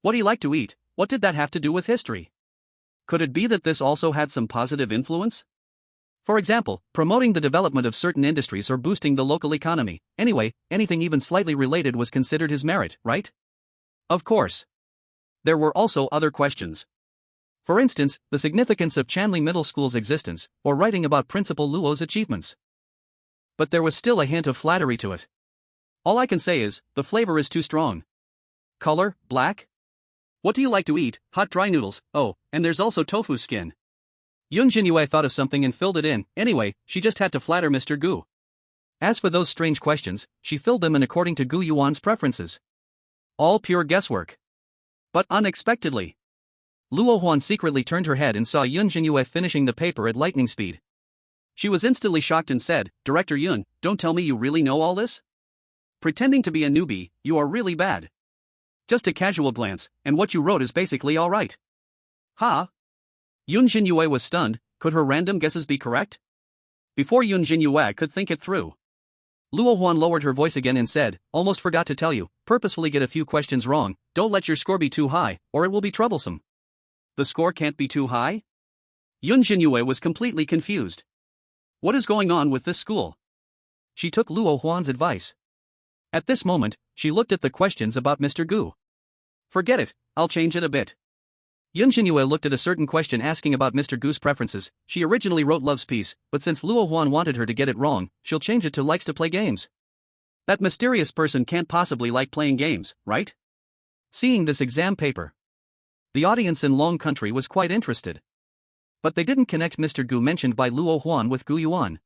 What he liked to eat, what did that have to do with history? Could it be that this also had some positive influence? For example, promoting the development of certain industries or boosting the local economy. Anyway, anything even slightly related was considered his merit, right? Of course. There were also other questions. For instance, the significance of Chanli Middle School's existence, or writing about Principal Luo's achievements. But there was still a hint of flattery to it. All I can say is, the flavor is too strong. Color, black? What do you like to eat? Hot dry noodles, oh, and there's also tofu skin. Yun Zhenyue thought of something and filled it in, anyway, she just had to flatter Mr. Gu. As for those strange questions, she filled them in according to Gu Yuan's preferences. All pure guesswork. But unexpectedly, Luo Huan secretly turned her head and saw Yun Zhenyue finishing the paper at lightning speed. She was instantly shocked and said, Director Yun, don't tell me you really know all this? Pretending to be a newbie, you are really bad. Just a casual glance, and what you wrote is basically alright. Huh? Yun Zhenyue was stunned, could her random guesses be correct? Before Yun Zhenyue could think it through, Luo Huan lowered her voice again and said, almost forgot to tell you, purposefully get a few questions wrong, don't let your score be too high, or it will be troublesome. The score can't be too high? Yun Zhenyue was completely confused. What is going on with this school? She took Luo Huan's advice. At this moment, she looked at the questions about Mr. Gu. Forget it, I'll change it a bit. Yun Zhenyue looked at a certain question asking about Mr. Gu's preferences. She originally wrote loves peace, but since Luo Huan wanted her to get it wrong, she'll change it to likes to play games. That mysterious person can't possibly like playing games, right? Seeing this exam paper, the audience in Long Country was quite interested. But they didn't connect Mr. Gu mentioned by Luo Huan with Gu Yuan.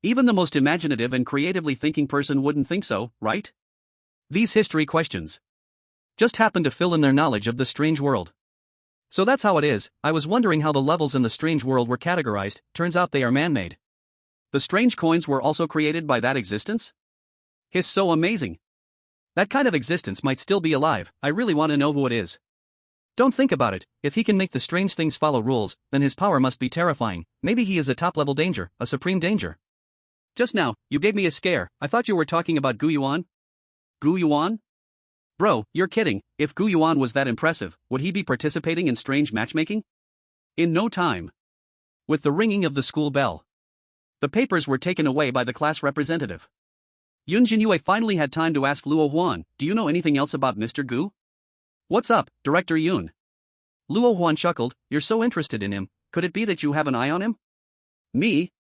Even the most imaginative and creatively thinking person wouldn't think so, right? These history questions just happened to fill in their knowledge of the strange world. So that's how it is. I was wondering how the levels in the strange world were categorized, turns out they are man-made. The strange coins were also created by that existence? Hiss, so amazing. That kind of existence might still be alive, I really want to know who it is. Don't think about it, if he can make the strange things follow rules, then his power must be terrifying. Maybe he is a top-level danger, a supreme danger. Just now, you gave me a scare. I thought you were talking about Gu Yuan. Gu Yuan? Bro, you're kidding. If Gu Yuan was that impressive, would he be participating in strange matchmaking? In no time. With the ringing of the school bell, the papers were taken away by the class representative. Yun Zhenyue finally had time to ask Luo Huan, do you know anything else about Mr. Gu? What's up, Director Yun? Luo Huan chuckled, you're so interested in him, could it be that you have an eye on him? Me?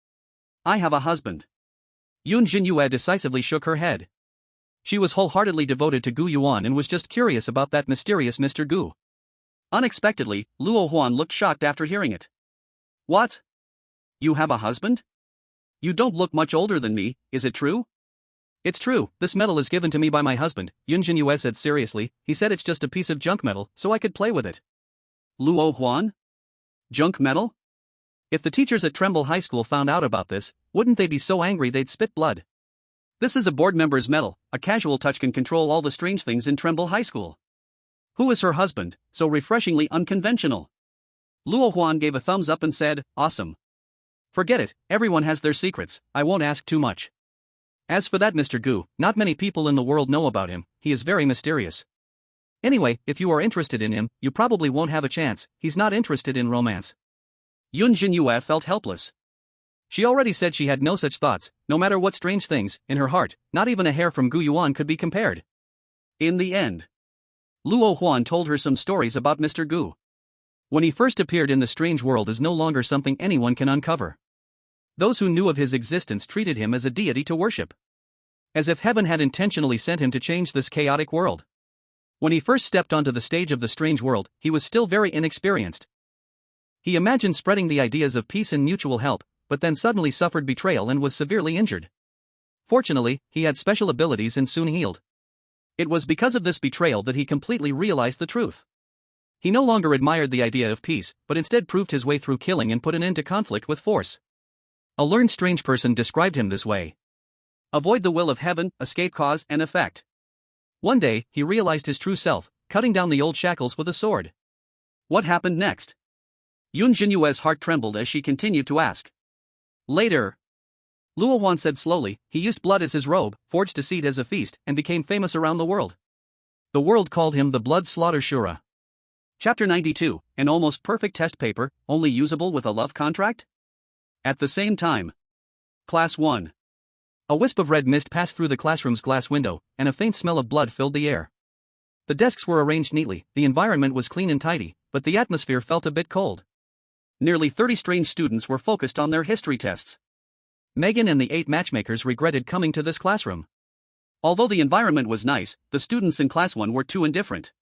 I have a husband. Yun Zhenyue decisively shook her head. She was wholeheartedly devoted to Gu Yuan and was just curious about that mysterious Mr. Gu. Unexpectedly, Luo Huan looked shocked after hearing it. What? You have a husband? You don't look much older than me, is it true? It's true, this medal is given to me by my husband, Yun Zhenyue said seriously. He said it's just a piece of junk metal, so I could play with it. Luo Huan? Junk metal? If the teachers at Tremble High School found out about this, wouldn't they be so angry they'd spit blood? This is a board member's medal, a casual touch can control all the strange things in Tremble High School. Who is her husband, so refreshingly unconventional? Luo Huan gave a thumbs up and said, awesome. Forget it, everyone has their secrets, I won't ask too much. As for that Mr. Gu, not many people in the world know about him, he is very mysterious. Anyway, if you are interested in him, you probably won't have a chance, he's not interested in romance. Yun Zhenyue felt helpless. She already said she had no such thoughts, no matter what strange things, in her heart, not even a hair from Gu Yuan could be compared. In the end, Luo Huan told her some stories about Mr. Gu. When he first appeared in the strange world is no longer something anyone can uncover. Those who knew of his existence treated him as a deity to worship. As if heaven had intentionally sent him to change this chaotic world. When he first stepped onto the stage of the strange world, he was still very inexperienced. He imagined spreading the ideas of peace and mutual help, but then suddenly suffered betrayal and was severely injured. Fortunately, he had special abilities and soon healed. It was because of this betrayal that he completely realized the truth. He no longer admired the idea of peace, but instead proved his way through killing and put an end to conflict with force. A learned strange person described him this way. Avoid the will of heaven, escape cause and effect. One day, he realized his true self, cutting down the old shackles with a sword. What happened next? Yun Zhenyue's heart trembled as she continued to ask. Later, Luo Huan said slowly, he used blood as his robe, forged a seed as a feast, and became famous around the world. The world called him the Blood Slaughter Shura. Chapter 92, an almost perfect test paper, only usable with a love contract? At the same time. Class 1. A wisp of red mist passed through the classroom's glass window, and a faint smell of blood filled the air. The desks were arranged neatly, the environment was clean and tidy, but the atmosphere felt a bit cold. Nearly 30 strange students were focused on their history tests. Megan and the 8 matchmakers regretted coming to this classroom. Although the environment was nice, the students in Class 1 were too indifferent.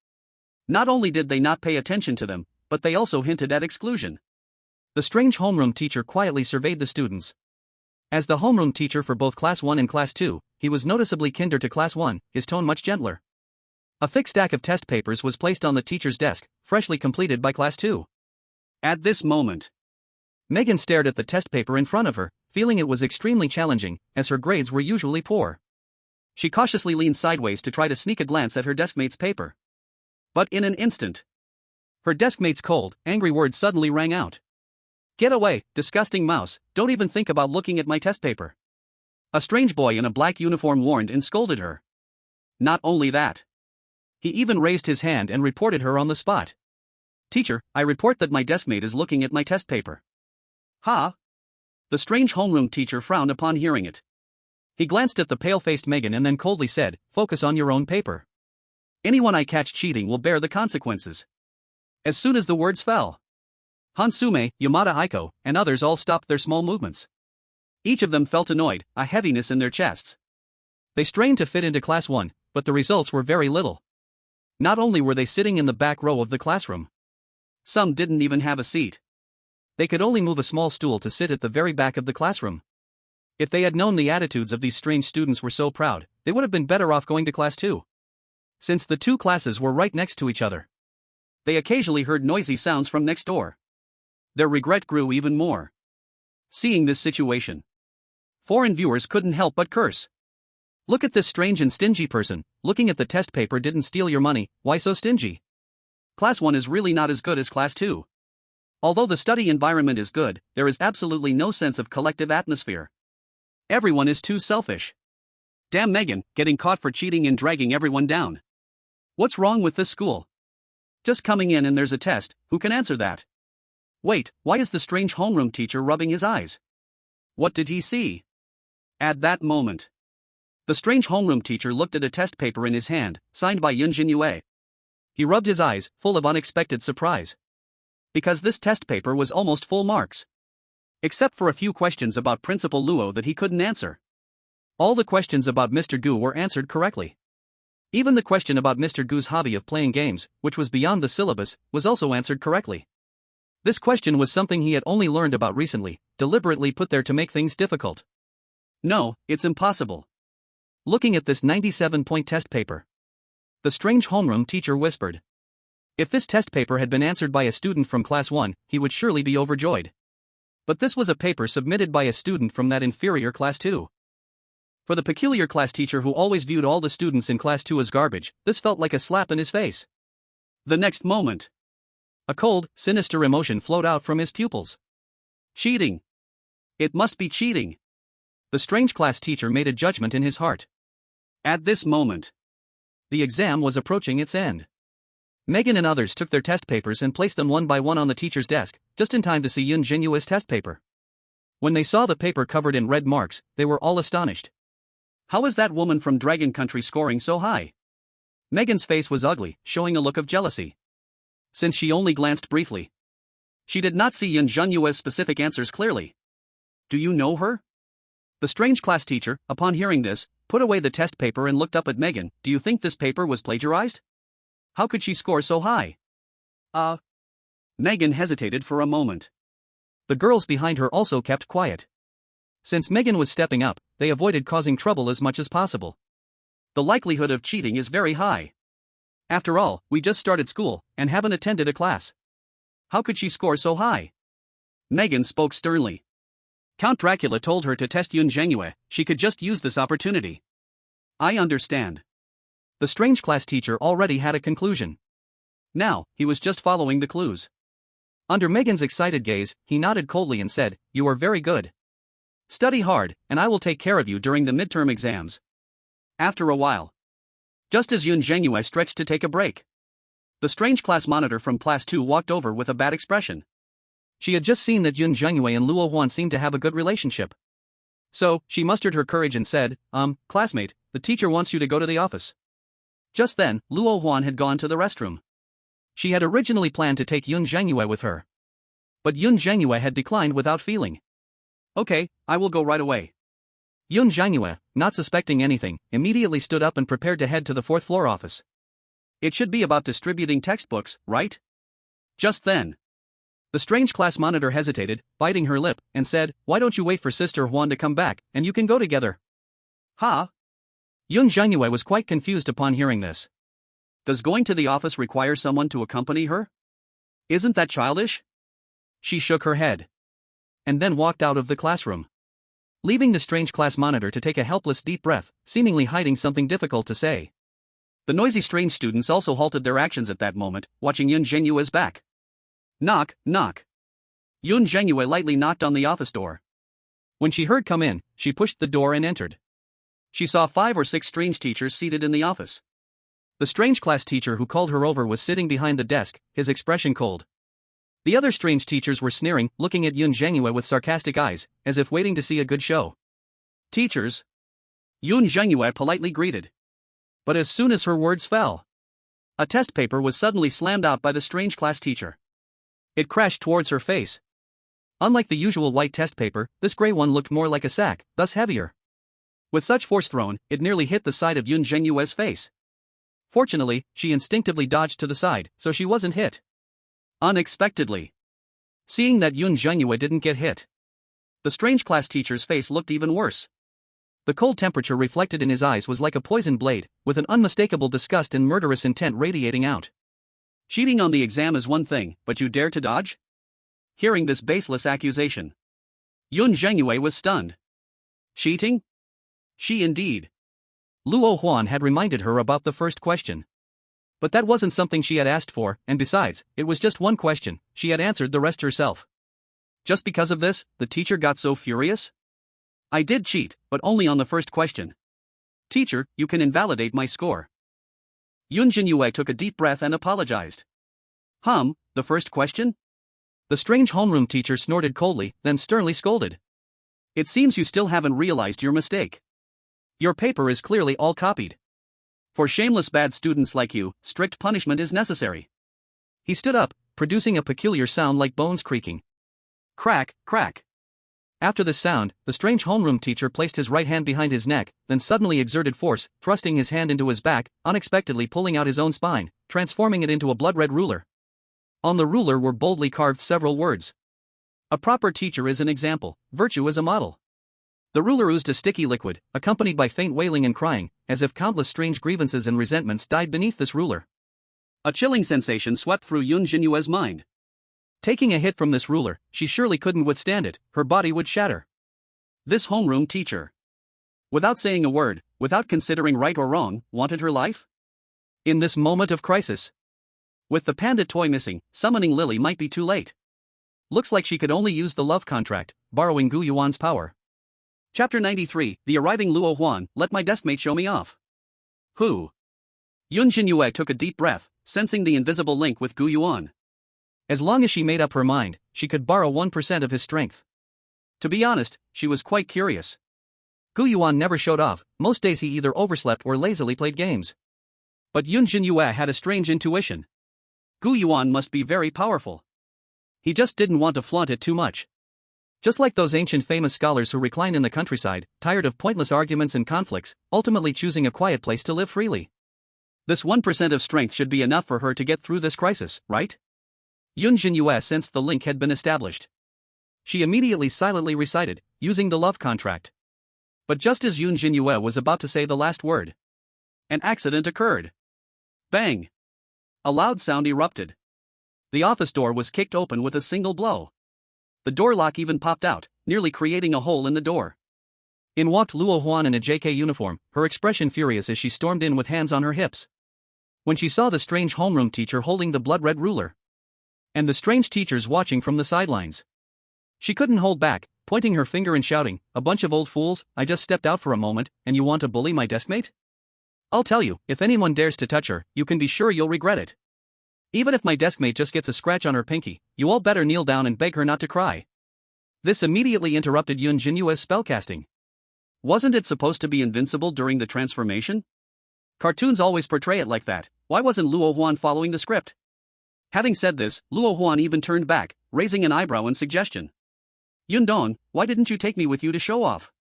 Not only did they not pay attention to them, but they also hinted at exclusion. The strange homeroom teacher quietly surveyed the students. As the homeroom teacher for both Class 1 and Class 2, he was noticeably kinder to Class 1, his tone much gentler. A thick stack of test papers was placed on the teacher's desk, freshly completed by Class 2. At this moment, Megan stared at the test paper in front of her, feeling it was extremely challenging, as her grades were usually poor. She cautiously leaned sideways to try to sneak a glance at her deskmate's paper. But in an instant, her deskmate's cold, angry words suddenly rang out. Get away, disgusting mouse, don't even think about looking at my test paper. A strange boy in a black uniform warned and scolded her. Not only that, he even raised his hand and reported her on the spot. Teacher, I report that my deskmate is looking at my test paper. Huh? The strange homeroom teacher frowned upon hearing it. He glanced at the pale-faced Megan and then coldly said, focus on your own paper. Anyone I catch cheating will bear the consequences. As soon as the words fell, Hansume, Yamada Aiko, and others all stopped their small movements. Each of them felt annoyed, a heaviness in their chests. They strained to fit into Class 1, but the results were very little. Not only were they sitting in the back row of the classroom, some didn't even have a seat. They could only move a small stool to sit at the very back of the classroom. If they had known the attitudes of these strange students were so proud, they would have been better off going to Class 2. Since the two classes were right next to each other. They occasionally heard noisy sounds from next door. Their regret grew even more. Seeing this situation, foreign viewers couldn't help but curse. Look at this strange and stingy person. Looking at the test paper didn't steal your money, why so stingy? Class 1 is really not as good as Class 2. Although the study environment is good, there is absolutely no sense of collective atmosphere. Everyone is too selfish. Damn Megan, getting caught for cheating and dragging everyone down. What's wrong with this school? Just coming in and there's a test, who can answer that? Wait, why is the strange homeroom teacher rubbing his eyes? What did he see? At that moment, the strange homeroom teacher looked at a test paper in his hand, signed by Yun Zhenyue. He rubbed his eyes, full of unexpected surprise. Because this test paper was almost full marks. Except for a few questions about Principal Luo that he couldn't answer. All the questions about Mr. Gu were answered correctly. Even the question about Mr. Gu's hobby of playing games, which was beyond the syllabus, was also answered correctly. This question was something he had only learned about recently, deliberately put there to make things difficult. No, it's impossible. Looking at this 97-point test paper, the strange homeroom teacher whispered. If this test paper had been answered by a student from Class 1, he would surely be overjoyed. But this was a paper submitted by a student from that inferior Class 2. For the peculiar class teacher who always viewed all the students in Class 2 as garbage, this felt like a slap in his face. The next moment, a cold, sinister emotion flowed out from his pupils. Cheating. It must be cheating. The strange class teacher made a judgment in his heart. At this moment, the exam was approaching its end. Megan and others took their test papers and placed them one by one on the teacher's desk, just in time to see Yun Zhenyue's test paper. When they saw the paper covered in red marks, they were all astonished. How is that woman from Dragon Country scoring so high? Megan's face was ugly, showing a look of jealousy. Since she only glanced briefly, she did not see Yun Zhenyue's specific answers clearly. Do you know her? The strange class teacher, upon hearing this, put away the test paper and looked up at Megan. Do you think this paper was plagiarized? How could she score so high? Megan hesitated for a moment. The girls behind her also kept quiet. Since Megan was stepping up, they avoided causing trouble as much as possible. The likelihood of cheating is very high. After all, we just started school, and haven't attended a class. How could she score so high? Megan spoke sternly. Count Dracula told her to test Yun Zhenyue, she could just use this opportunity. I understand. The strange class teacher already had a conclusion. Now, he was just following the clues. Under Megan's excited gaze, he nodded coldly and said, "You are very good. Study hard, and I will take care of you during the midterm exams." After a while, just as Yun Zhenyue stretched to take a break, the strange class monitor from Class 2 walked over with a bad expression. She had just seen that Yun Zhenyue and Luo Huan seemed to have a good relationship. So, she mustered her courage and said, classmate, the teacher wants you to go to the office." Just then, Luo Huan had gone to the restroom. She had originally planned to take Yun Zhenyue with her. But Yun Zhenyue had declined without feeling. "Okay, I will go right away." Yun Zhenyue, not suspecting anything, immediately stood up and prepared to head to the 4th floor office. It should be about distributing textbooks, right? Just then, the strange class monitor hesitated, biting her lip, and said, "Why don't you wait for Sister Huan to come back, and you can go together?" Huh? Yun Zhenyue was quite confused upon hearing this. Does going to the office require someone to accompany her? Isn't that childish? She shook her head. And then walked out of the classroom, leaving the strange class monitor to take a helpless deep breath, seemingly hiding something difficult to say. The noisy strange students also halted their actions at that moment, watching Yun Zhenyue's back. Knock, knock. Yun Zhenyue lightly knocked on the office door. When she heard come in, she pushed the door and entered. She saw 5 or 6 strange teachers seated in the office. The strange class teacher who called her over was sitting behind the desk, his expression cold. The other strange teachers were sneering, looking at Yun Zhenyue with sarcastic eyes, as if waiting to see a good show. "Teachers," Yun Zhenyue politely greeted. But as soon as her words fell, a test paper was suddenly slammed out by the strange class teacher. It crashed towards her face. Unlike the usual white test paper, this gray one looked more like a sack, thus heavier. With such force thrown, it nearly hit the side of Yun Zhenyue's face. Fortunately, she instinctively dodged to the side, so she wasn't hit. Unexpectedly, seeing that Yun Zhenyue didn't get hit, the strange class teacher's face looked even worse. The cold temperature reflected in his eyes was like a poisoned blade, with an unmistakable disgust and murderous intent radiating out. Cheating on the exam is one thing, but you dare to dodge? Hearing this baseless accusation, Yun Zhenyue was stunned. Cheating? She indeed. Luo Huan had reminded her about the first question. But that wasn't something she had asked for, and besides, it was just one question, she had answered the rest herself. Just because of this, the teacher got so furious? I did cheat, but only on the first question. Teacher, you can invalidate my score. Yun Zhenyue took a deep breath and apologized. The first question? The strange homeroom teacher snorted coldly, then sternly scolded. It seems you still haven't realized your mistake. Your paper is clearly all copied. For shameless bad students like you, strict punishment is necessary. He stood up, producing a peculiar sound like bones creaking. Crack, crack. After this sound, the strange homeroom teacher placed his right hand behind his neck, then suddenly exerted force, thrusting his hand into his back, unexpectedly pulling out his own spine, transforming it into a blood-red ruler. On the ruler were boldly carved several words. A proper teacher is an example, virtue is a model. The ruler oozed a sticky liquid, accompanied by faint wailing and crying, as if countless strange grievances and resentments died beneath this ruler. A chilling sensation swept through Yun Zhenyue's mind. Taking a hit from this ruler, she surely couldn't withstand it, her body would shatter. This homeroom teacher, without saying a word, without considering right or wrong, wanted her life? In this moment of crisis, with the panda toy missing, summoning Lily might be too late. Looks like she could only use the love contract, borrowing Gu Yuan's power. Chapter 93, The Arriving Luo Huan, Let My deskmate show me off. Who? Yun Zhenyue took a deep breath, sensing the invisible link with Gu Yuan. As long as she made up her mind, she could borrow 1% of his strength. To be honest, she was quite curious. Gu Yuan never showed off, most days he either overslept or lazily played games. But Yun Zhenyue had a strange intuition. Gu Yuan must be very powerful. He just didn't want to flaunt it too much. Just like those ancient famous scholars who recline in the countryside, tired of pointless arguments and conflicts, ultimately choosing a quiet place to live freely. This 1% of strength should be enough for her to get through this crisis, right? Yun Zhenyue sensed the link had been established. She immediately silently recited, using the love contract. But just as Yun Zhenyue was about to say the last word, an accident occurred. Bang! A loud sound erupted. The office door was kicked open with a single blow. The door lock even popped out, nearly creating a hole in the door. In walked Luo Huan in a JK uniform, her expression furious as she stormed in with hands on her hips. When she saw the strange homeroom teacher holding the blood-red ruler, and the strange teachers watching from the sidelines, she couldn't hold back, pointing her finger and shouting, "A bunch of old fools, I just stepped out for a moment, and you want to bully my deskmate? I'll tell you, if anyone dares to touch her, you can be sure you'll regret it. Even if my deskmate just gets a scratch on her pinky, you all better kneel down and beg her not to cry." This immediately interrupted Yun Zhenyue's spellcasting. Wasn't it supposed to be invincible during the transformation? Cartoons always portray it like that. Why wasn't Luo Huan following the script? Having said this, Luo Huan even turned back, raising an eyebrow in suggestion. "Yun Dong, why didn't you take me with you to show off?"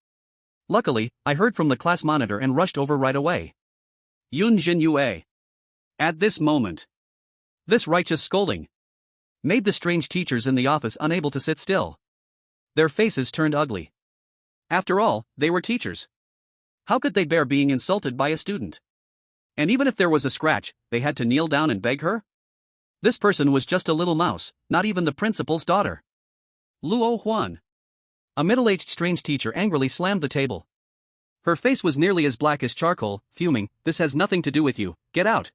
"Luckily, I heard from the class monitor and rushed over right away." Yun Zhenyue. At this moment, this righteous scolding made the strange teachers in the office unable to sit still. Their faces turned ugly. After all, they were teachers. How could they bear being insulted by a student? And even if there was a scratch, they had to kneel down and beg her? This person was just a little mouse, not even the principal's daughter. Luo Huan. A middle-aged strange teacher angrily slammed the table. Her face was nearly as black as charcoal, fuming, "This has nothing to do with you, get out."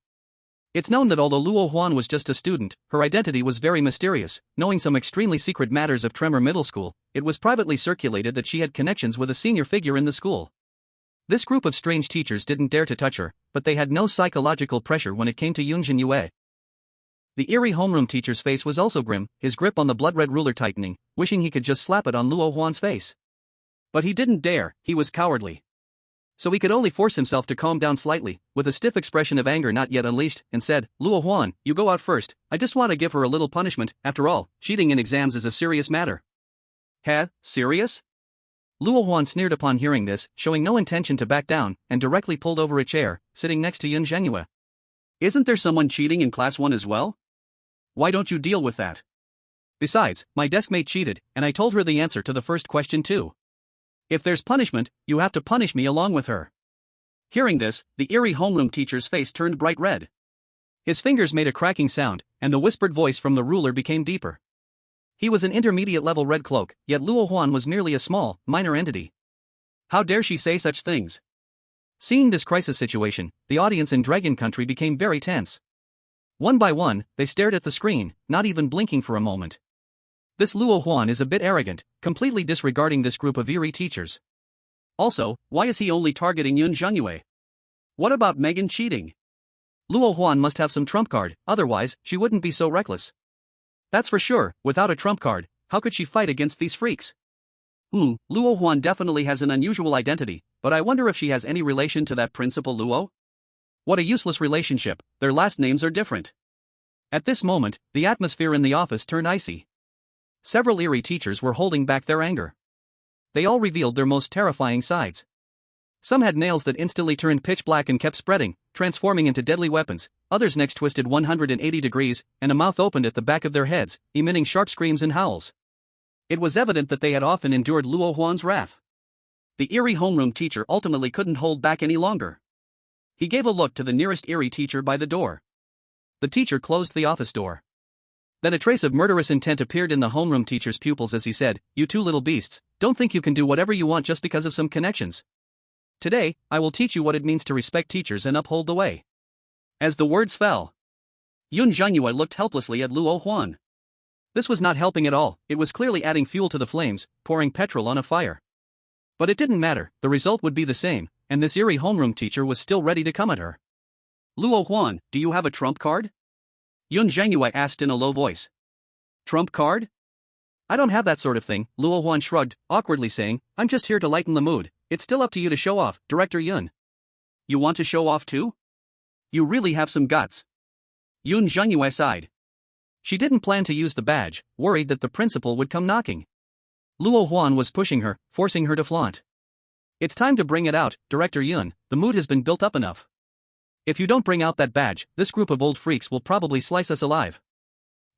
It's known that although Luo Huan was just a student, her identity was very mysterious. Knowing some extremely secret matters of Tremor Middle School, it was privately circulated that she had connections with a senior figure in the school. This group of strange teachers didn't dare to touch her, but they had no psychological pressure when it came to Yun Zhenyue. The eerie homeroom teacher's face was also grim, his grip on the blood-red ruler tightening, wishing he could just slap it on Luo Huan's face. But he didn't dare, he was cowardly. So he could only force himself to calm down slightly, with a stiff expression of anger not yet unleashed, and said, "Luo Huan, you go out first, I just want to give her a little punishment. After all, cheating in exams is a serious matter." Serious? Luo Huan sneered upon hearing this, showing no intention to back down, and directly pulled over a chair, sitting next to Yun Zhenyue. "Isn't there someone cheating in class 1 as well? Why don't you deal with that? Besides, my deskmate cheated, and I told her the answer to the first question too. If there's punishment, you have to punish me along with her." Hearing this, the eerie homeroom teacher's face turned bright red. His fingers made a cracking sound, and the whispered voice from the ruler became deeper. He was an intermediate-level red cloak, yet Luo Huan was merely a small, minor entity. How dare she say such things? Seeing this crisis situation, the audience in Dragon Country became very tense. One by one, they stared at the screen, not even blinking for a moment. This Luo Huan is a bit arrogant, completely disregarding this group of Eerie teachers. Also, why is he only targeting Yun Zhenyue? What about Megan cheating? Luo Huan must have some trump card, otherwise, she wouldn't be so reckless. That's for sure, without a trump card, how could she fight against these freaks? Luo Huan definitely has an unusual identity, but I wonder if she has any relation to that Principal Luo? What a useless relationship, their last names are different. At this moment, the atmosphere in the office turned icy. Several Eerie teachers were holding back their anger. They all revealed their most terrifying sides. Some had nails that instantly turned pitch black and kept spreading, transforming into deadly weapons. Others' necks twisted 180 degrees, and a mouth opened at the back of their heads, emitting sharp screams and howls. It was evident that they had often endured Luo Huan's wrath. The Eerie homeroom teacher ultimately couldn't hold back any longer. He gave a look to the nearest Eerie teacher by the door. The teacher closed the office door. Then a trace of murderous intent appeared in the homeroom teacher's pupils as he said, "You two little beasts, don't think you can do whatever you want just because of some connections. Today, I will teach you what it means to respect teachers and uphold the way." As the words fell, Yun Zhenyue looked helplessly at Luo Huan. This was not helping at all, it was clearly adding fuel to the flames, pouring petrol on a fire. But it didn't matter, the result would be the same, and this Eerie homeroom teacher was still ready to come at her. "Luo Huan, do you have a trump card?" Yun Zhenyue asked in a low voice. "Trump card?" "I don't have that sort of thing," Luo Huan shrugged, awkwardly saying, "I'm just here to lighten the mood. It's still up to you to show off, Director Yun." "You want to show off too? You really have some guts." Yun Zhenyue sighed. She didn't plan to use the badge, worried that the principal would come knocking. Luo Huan was pushing her, forcing her to flaunt. "It's time to bring it out, Director Yun, the mood has been built up enough. If you don't bring out that badge, this group of old freaks will probably slice us alive."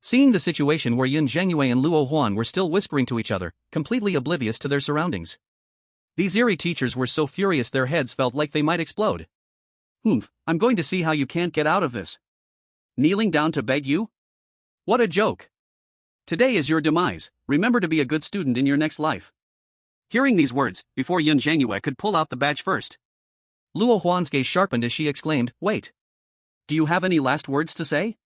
Seeing the situation where Yun Zhenyue and Luo Huan were still whispering to each other, completely oblivious to their surroundings. These Eerie teachers were so furious their heads felt like they might explode. I'm going to see how you can't get out of this. Kneeling down to beg you? What a joke. Today is your demise, remember to be a good student in your next life." Hearing these words, before Yun Zhenyue could pull out the badge first, Luo Huan's gaze sharpened as she exclaimed, "Wait. Do you have any last words to say?"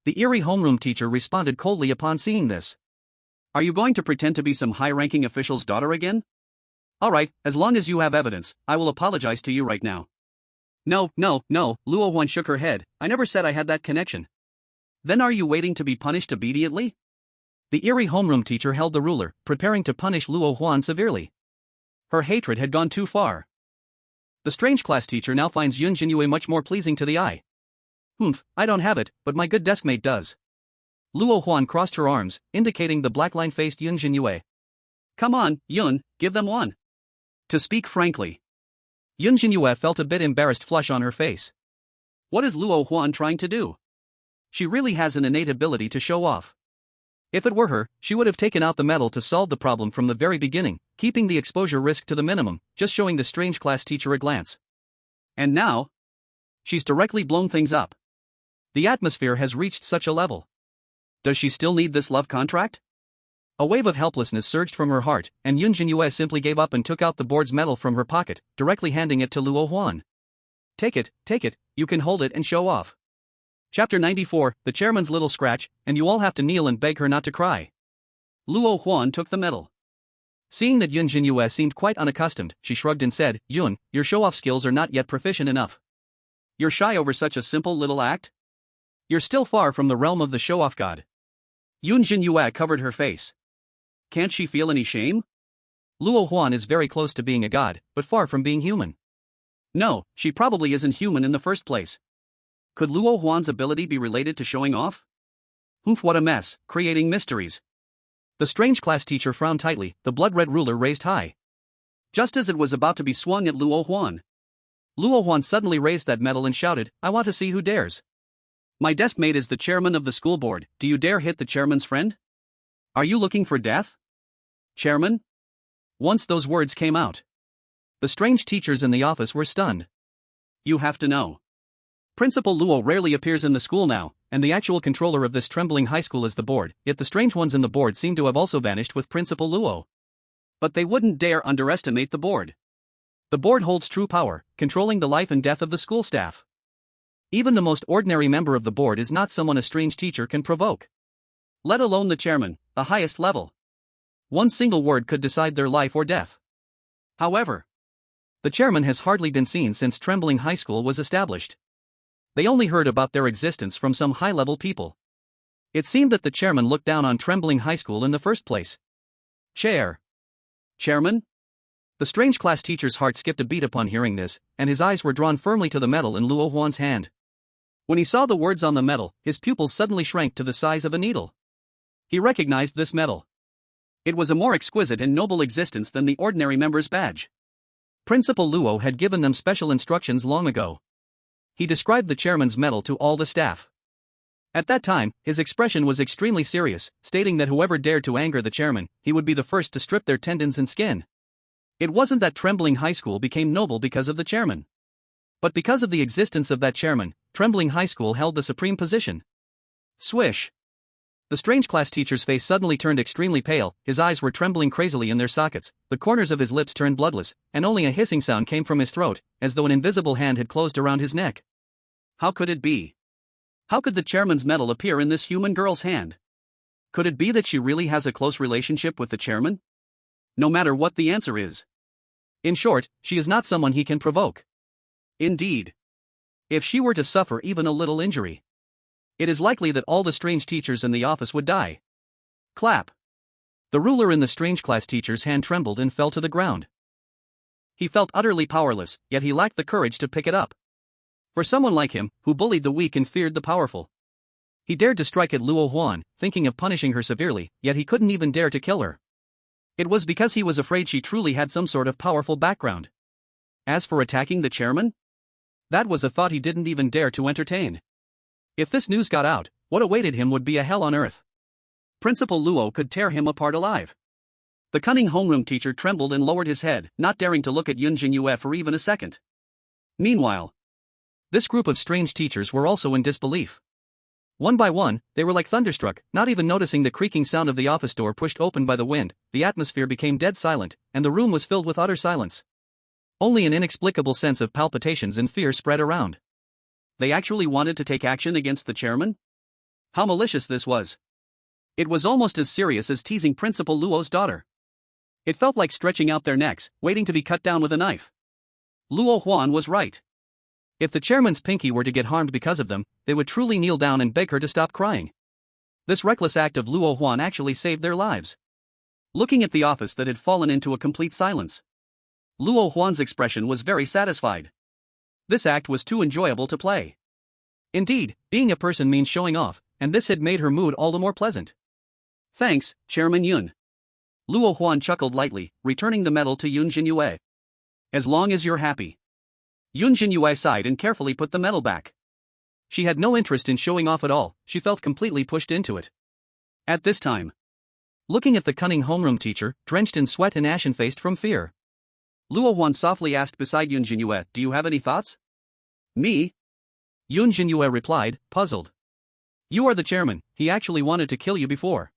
The Eerie homeroom teacher responded coldly upon seeing this. "Are you going to pretend to be some high-ranking official's daughter again? Alright, as long as you have evidence, I will apologize to you right now." No, Luo Huan shook her head, "I never said I had that connection." "Then are you waiting to be punished immediately?" The Eerie homeroom teacher held the ruler, preparing to punish Luo Huan severely. Her hatred had gone too far. The strange class teacher now finds Yun Zhenyue much more pleasing to the eye. I don't have it, but my good deskmate does." Luo Huan crossed her arms, indicating the black-line-faced Yun Zhenyue. "Come on, Yun, give them one." To speak frankly, Yun Zhenyue felt a bit embarrassed flush on her face. What is Luo Huan trying to do? She really has an innate ability to show off. If it were her, she would have taken out the medal to solve the problem from the very beginning, keeping the exposure risk to the minimum, just showing the strange class teacher a glance. And now, she's directly blown things up. The atmosphere has reached such a level. Does she still need this love contract? A wave of helplessness surged from her heart, and Yun Zhenyue simply gave up and took out the board's medal from her pocket, directly handing it to Luo Huan. Take it, you can hold it and show off." Chapter 94, The Chairman's Little Scratch, and you all have to kneel and beg her not to cry. Luo Huan took the medal. Seeing that Yun Zhenyue seemed quite unaccustomed, she shrugged and said, "Yun, your show-off skills are not yet proficient enough. You're shy over such a simple little act? You're still far from the realm of the show-off god." Yun Zhenyue covered her face. Can't she feel any shame? Luo Huan is very close to being a god, but far from being human. No, she probably isn't human in the first place. Could Luo Huan's ability be related to showing off? What a mess, creating mysteries. The strange class teacher frowned tightly, the blood-red ruler raised high. Just as it was about to be swung at Luo Huan suddenly raised that medal and shouted, "I want to see who dares." "My deskmate is the chairman of the school board, do you dare hit the chairman's friend? Are you looking for death? Chairman?" Once those words came out, the strange teachers in the office were stunned. "You have to know. Principal Luo rarely appears in the school now, and the actual controller of this trembling high school is the board, yet the strange ones in the board seem to have also vanished with Principal Luo. But they wouldn't dare underestimate the board. The board holds true power, controlling the life and death of the school staff. Even the most ordinary member of the board is not someone a strange teacher can provoke. Let alone the chairman, the highest level. One single word could decide their life or death. However, the chairman has hardly been seen since Trembling High School was established. They only heard about their existence from some high-level people. It seemed that the chairman looked down on Trembling High School in the first place. Chairman? The strange class teacher's heart skipped a beat upon hearing this, and his eyes were drawn firmly to the medal in Luo Huan's hand. When he saw the words on the medal, his pupils suddenly shrank to the size of a needle. He recognized this medal. It was a more exquisite and noble existence than the ordinary member's badge. Principal Luo had given them special instructions long ago. He described the chairman's medal to all the staff. At that time, his expression was extremely serious, stating that whoever dared to anger the chairman, he would be the first to strip their tendons and skin. It wasn't that Trembling High School became noble because of the chairman. But because of the existence of that chairman, Trembling High School held the supreme position. Swish! The strange class teacher's face suddenly turned extremely pale, his eyes were trembling crazily in their sockets, the corners of his lips turned bloodless, and only a hissing sound came from his throat, as though an invisible hand had closed around his neck. How could it be? How could the chairman's medal appear in this human girl's hand? Could it be that she really has a close relationship with the chairman? No matter what the answer is. In short, she is not someone he can provoke. Indeed. If she were to suffer even a little injury, it is likely that all the strange teachers in the office would die. Clap. The ruler in the strange class teacher's hand trembled and fell to the ground. He felt utterly powerless, yet he lacked the courage to pick it up. For someone like him, who bullied the weak and feared the powerful, he dared to strike at Luo Huan, thinking of punishing her severely, yet he couldn't even dare to kill her. It was because he was afraid she truly had some sort of powerful background. As for attacking the chairman? That was a thought he didn't even dare to entertain. If this news got out, what awaited him would be a hell on earth. Principal Luo could tear him apart alive. The cunning homeroom teacher trembled and lowered his head, not daring to look at Yun Zhenyue for even a second. Meanwhile, this group of strange teachers were also in disbelief. One by one, they were like thunderstruck, not even noticing the creaking sound of the office door pushed open by the wind. The atmosphere became dead silent, and the room was filled with utter silence. Only an inexplicable sense of palpitations and fear spread around. They actually wanted to take action against the chairman? How malicious this was. It was almost as serious as teasing Principal Luo's daughter. It felt like stretching out their necks, waiting to be cut down with a knife. Luo Huan was right. If the chairman's pinky were to get harmed because of them, they would truly kneel down and beg her to stop crying. This reckless act of Luo Huan actually saved their lives. Looking at the office that had fallen into a complete silence, Luo Huan's expression was very satisfied. This act was too enjoyable to play. Indeed, being a person means showing off, and this had made her mood all the more pleasant. Thanks, Chairman Yun. Luo Huan chuckled lightly, returning the medal to Yun Zhenyue. As long as you're happy. Yun Zhenyue sighed and carefully put the medal back. She had no interest in showing off at all, she felt completely pushed into it. At this time, looking at the cunning homeroom teacher, drenched in sweat and ashen-faced from fear, Luo Huan softly asked beside Yun Zhenyue, "Do you have any thoughts?" "Me?" Yun Zhenyue replied, puzzled. "You are the chairman, he actually wanted to kill you before.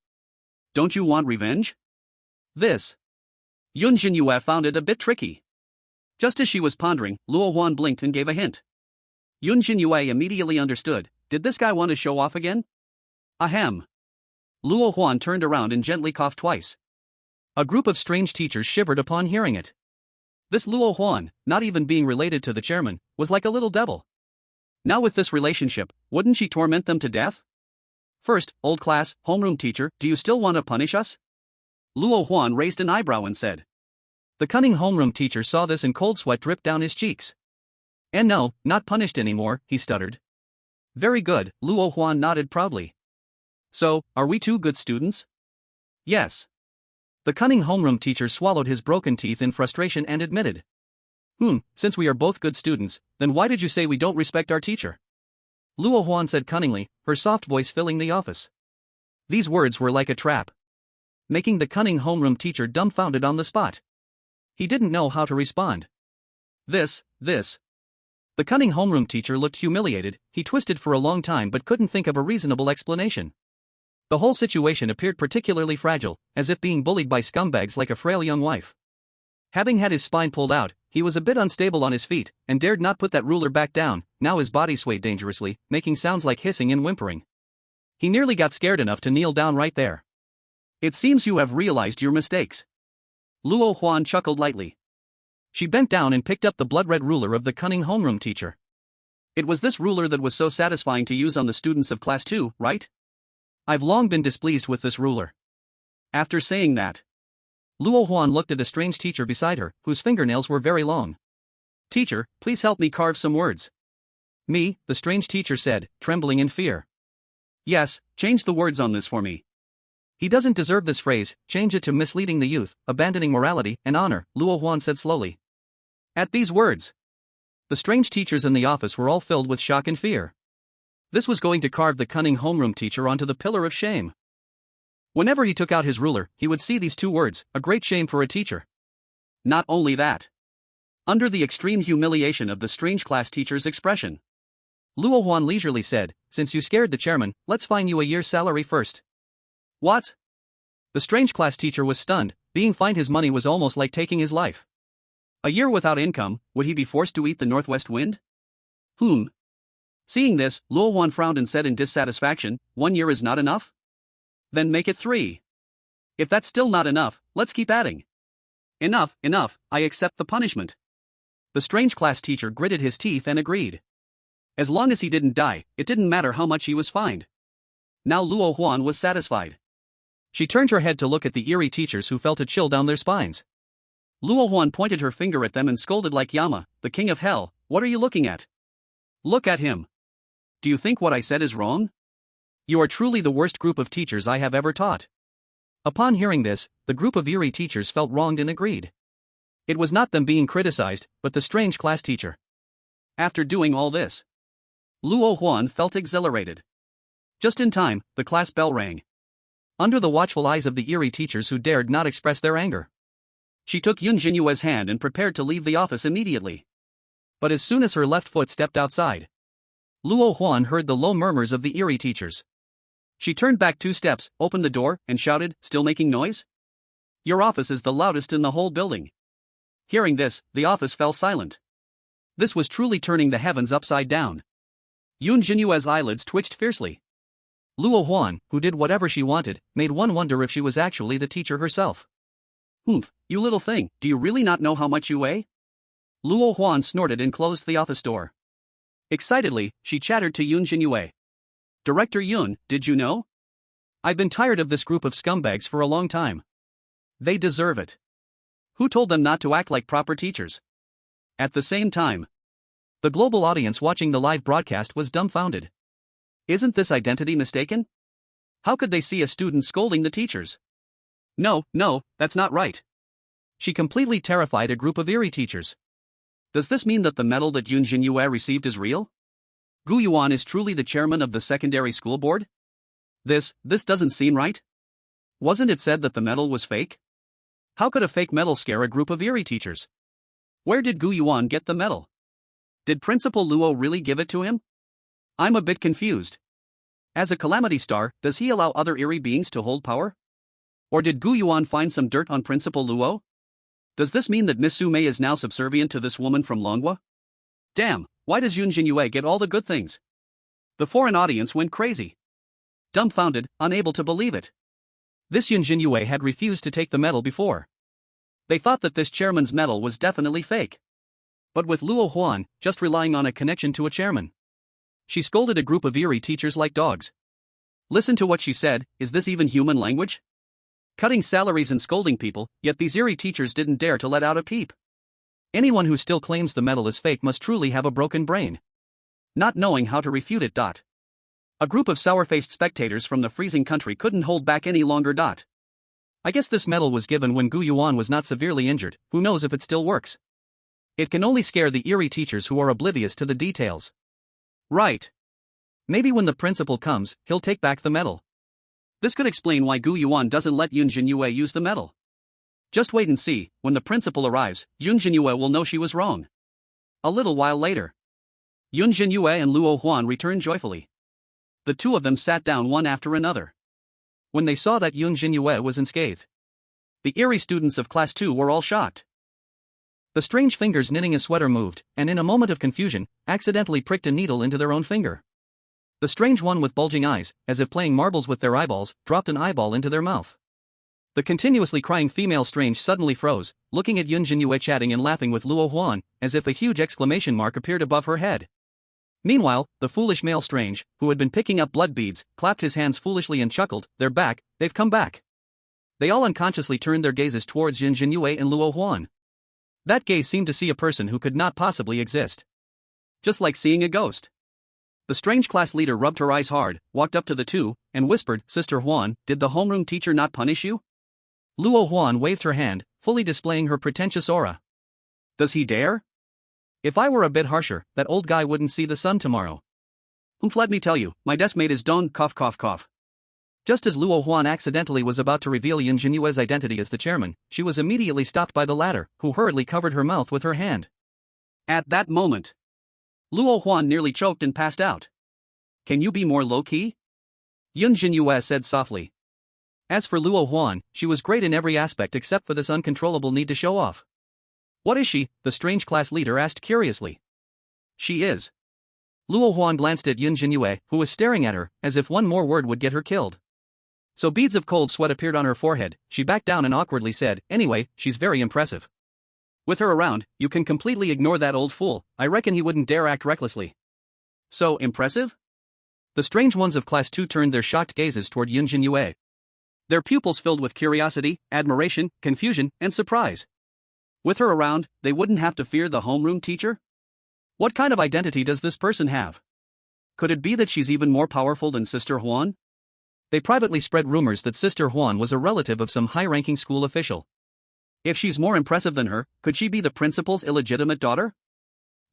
Don't you want revenge?" This. Yun Zhenyue found it a bit tricky. Just as she was pondering, Luo Huan blinked and gave a hint. Yun Zhenyue immediately understood. Did this guy want to show off again? Ahem. Luo Huan turned around and gently coughed twice. A group of strange teachers shivered upon hearing it. This Luo Huan, not even being related to the chairman, was like a little devil. Now with this relationship, wouldn't she torment them to death? First, old class, homeroom teacher, do you still want to punish us? Luo Huan raised an eyebrow and said. The cunning homeroom teacher saw this and cold sweat dripped down his cheeks. And no, not punished anymore, he stuttered. Very good, Luo Huan nodded proudly. So, are we two good students? Yes. The cunning homeroom teacher swallowed his broken teeth in frustration and admitted. Since we are both good students, then why did you say we don't respect our teacher? Luo Huan said cunningly, her soft voice filling the office. These words were like a trap, making the cunning homeroom teacher dumbfounded on the spot. He didn't know how to respond. This. The cunning homeroom teacher looked humiliated. He twisted for a long time but couldn't think of a reasonable explanation. The whole situation appeared particularly fragile, as if being bullied by scumbags like a frail young wife. Having had his spine pulled out, he was a bit unstable on his feet, and dared not put that ruler back down. Now his body swayed dangerously, making sounds like hissing and whimpering. He nearly got scared enough to kneel down right there. It seems you have realized your mistakes. Luo Huan chuckled lightly. She bent down and picked up the blood-red ruler of the cunning homeroom teacher. It was this ruler that was so satisfying to use on the students of Class 2, right? I've long been displeased with this ruler. After saying that, Luo Huan looked at a strange teacher beside her, whose fingernails were very long. Teacher, please help me carve some words. Me, the strange teacher said, trembling in fear. Yes, change the words on this for me. He doesn't deserve this phrase, change it to misleading the youth, abandoning morality and honor, Luo Huan said slowly. At these words, the strange teachers in the office were all filled with shock and fear. This was going to carve the cunning homeroom teacher onto the pillar of shame. Whenever he took out his ruler, he would see these two words, a great shame for a teacher. Not only that. Under the extreme humiliation of the strange class teacher's expression, Luo Huan leisurely said, since you scared the chairman, let's fine you a year's salary first. What? The strange class teacher was stunned. Being fined his money was almost like taking his life. A year without income, would he be forced to eat the northwest wind? Seeing this, Luo Huan frowned and said in dissatisfaction, 1 year is not enough? Then make it 3. If that's still not enough, let's keep adding. Enough, I accept the punishment. The strange class teacher gritted his teeth and agreed. As long as he didn't die, it didn't matter how much he was fined. Now Luo Huan was satisfied. She turned her head to look at the Eerie teachers who felt a chill down their spines. Luo Huan pointed her finger at them and scolded like Yama, the king of hell, what are you looking at? Look at him. Do you think what I said is wrong? You are truly the worst group of teachers I have ever taught. Upon hearing this, the group of Eerie teachers felt wronged and agreed. It was not them being criticized, but the strange class teacher. After doing all this, Luo Huan felt exhilarated. Just in time, the class bell rang. Under the watchful eyes of the Eerie teachers who dared not express their anger, she took Yun Zhenyue's hand and prepared to leave the office immediately. But as soon as her left foot stepped outside, Luo Huan heard the low murmurs of the Eerie teachers. She turned back 2 steps, opened the door, and shouted, still making noise? Your office is the loudest in the whole building. Hearing this, the office fell silent. This was truly turning the heavens upside down. Yun Zhenyue's eyelids twitched fiercely. Luo Huan, who did whatever she wanted, made one wonder if she was actually the teacher herself. You little thing, do you really not know how much you weigh? Luo Huan snorted and closed the office door. Excitedly, she chattered to Yun Zhenyue. Director Yun, did you know? I've been tired of this group of scumbags for a long time. They deserve it. Who told them not to act like proper teachers? At the same time, the global audience watching the live broadcast was dumbfounded. Isn't this identity mistaken? How could they see a student scolding the teachers? No, that's not right. She completely terrified a group of Eerie teachers. Does this mean that the medal that Yun Zhenyue received is real? Gu Yuan is truly the chairman of the secondary school board? This doesn't seem right. Wasn't it said that the medal was fake? How could a fake medal scare a group of Eerie teachers? Where did Gu Yuan get the medal? Did Principal Luo really give it to him? I'm a bit confused. As a calamity star, does he allow other Eerie beings to hold power? Or did Gu Yuan find some dirt on Principal Luo? Does this mean that Miss Su Mei is now subservient to this woman from Longhua? Damn, why does Yun Zhenyue get all the good things? The foreign audience went crazy. Dumbfounded, unable to believe it. This Yun Zhenyue had refused to take the medal before. They thought that this chairman's medal was definitely fake. But with Luo Huan, just relying on a connection to a chairman, she scolded a group of Eerie teachers like dogs. Listen to what she said, is this even human language? Cutting salaries and scolding people, yet these Eerie teachers didn't dare to let out a peep. Anyone who still claims the medal is fake must truly have a broken brain. Not knowing how to refute it. A group of sour-faced spectators from the freezing country couldn't hold back any longer. I guess this medal was given when Gu Yuan was not severely injured, who knows if it still works. It can only scare the Eerie teachers who are oblivious to the details. Right. Maybe when the principal comes, he'll take back the medal. This could explain why Gu Yuan doesn't let Yun Zhenyue use the medal. Just wait and see, when the principal arrives, Yun Zhenyue will know she was wrong. A little while later, Yun Zhenyue and Luo Huan returned joyfully. The two of them sat down one after another. When they saw that Yun Zhenyue was unscathed, the Eerie students of Class 2 were all shocked. The strange fingers knitting a sweater moved, and in a moment of confusion, accidentally pricked a needle into their own finger. The strange one with bulging eyes, as if playing marbles with their eyeballs, dropped an eyeball into their mouth. The continuously crying female strange suddenly froze, looking at Yun Zhenyue chatting and laughing with Luo Huan, as if a huge exclamation mark appeared above her head. Meanwhile, the foolish male strange, who had been picking up blood beads, clapped his hands foolishly and chuckled, "They're back, they've come back." They all unconsciously turned their gazes towards Yun Zhenyue and Luo Huan. That gaze seemed to see a person who could not possibly exist. Just like seeing a ghost. The strange class leader rubbed her eyes hard, walked up to the two, and whispered, "Sister Huan, did the homeroom teacher not punish you?" Luo Huan waved her hand, fully displaying her pretentious aura. "Does he dare? If I were a bit harsher, that old guy wouldn't see the sun tomorrow. Let me tell you, my deskmate is Don cough cough cough." Just as Luo Huan accidentally was about to reveal Yun Zhenyue's identity as the chairman, she was immediately stopped by the latter, who hurriedly covered her mouth with her hand. At that moment, Luo Huan nearly choked and passed out. "Can you be more low-key?" Yun Zhenyue said softly. As for Luo Huan, she was great in every aspect except for this uncontrollable need to show off. "What is she?" the strange class leader asked curiously. "She is." Luo Huan glanced at Yun Zhenyue, who was staring at her, as if one more word would get her killed. So beads of cold sweat appeared on her forehead. She backed down and awkwardly said, "Anyway, she's very impressive. With her around, you can completely ignore that old fool. I reckon he wouldn't dare act recklessly." "So impressive?" The strange ones of Class 2 turned their shocked gazes toward Yun Zhenyue. Their pupils filled with curiosity, admiration, confusion, and surprise. With her around, they wouldn't have to fear the homeroom teacher? What kind of identity does this person have? Could it be that she's even more powerful than Sister Huan? They privately spread rumors that Sister Huan was a relative of some high-ranking school official. If she's more impressive than her, could she be the principal's illegitimate daughter?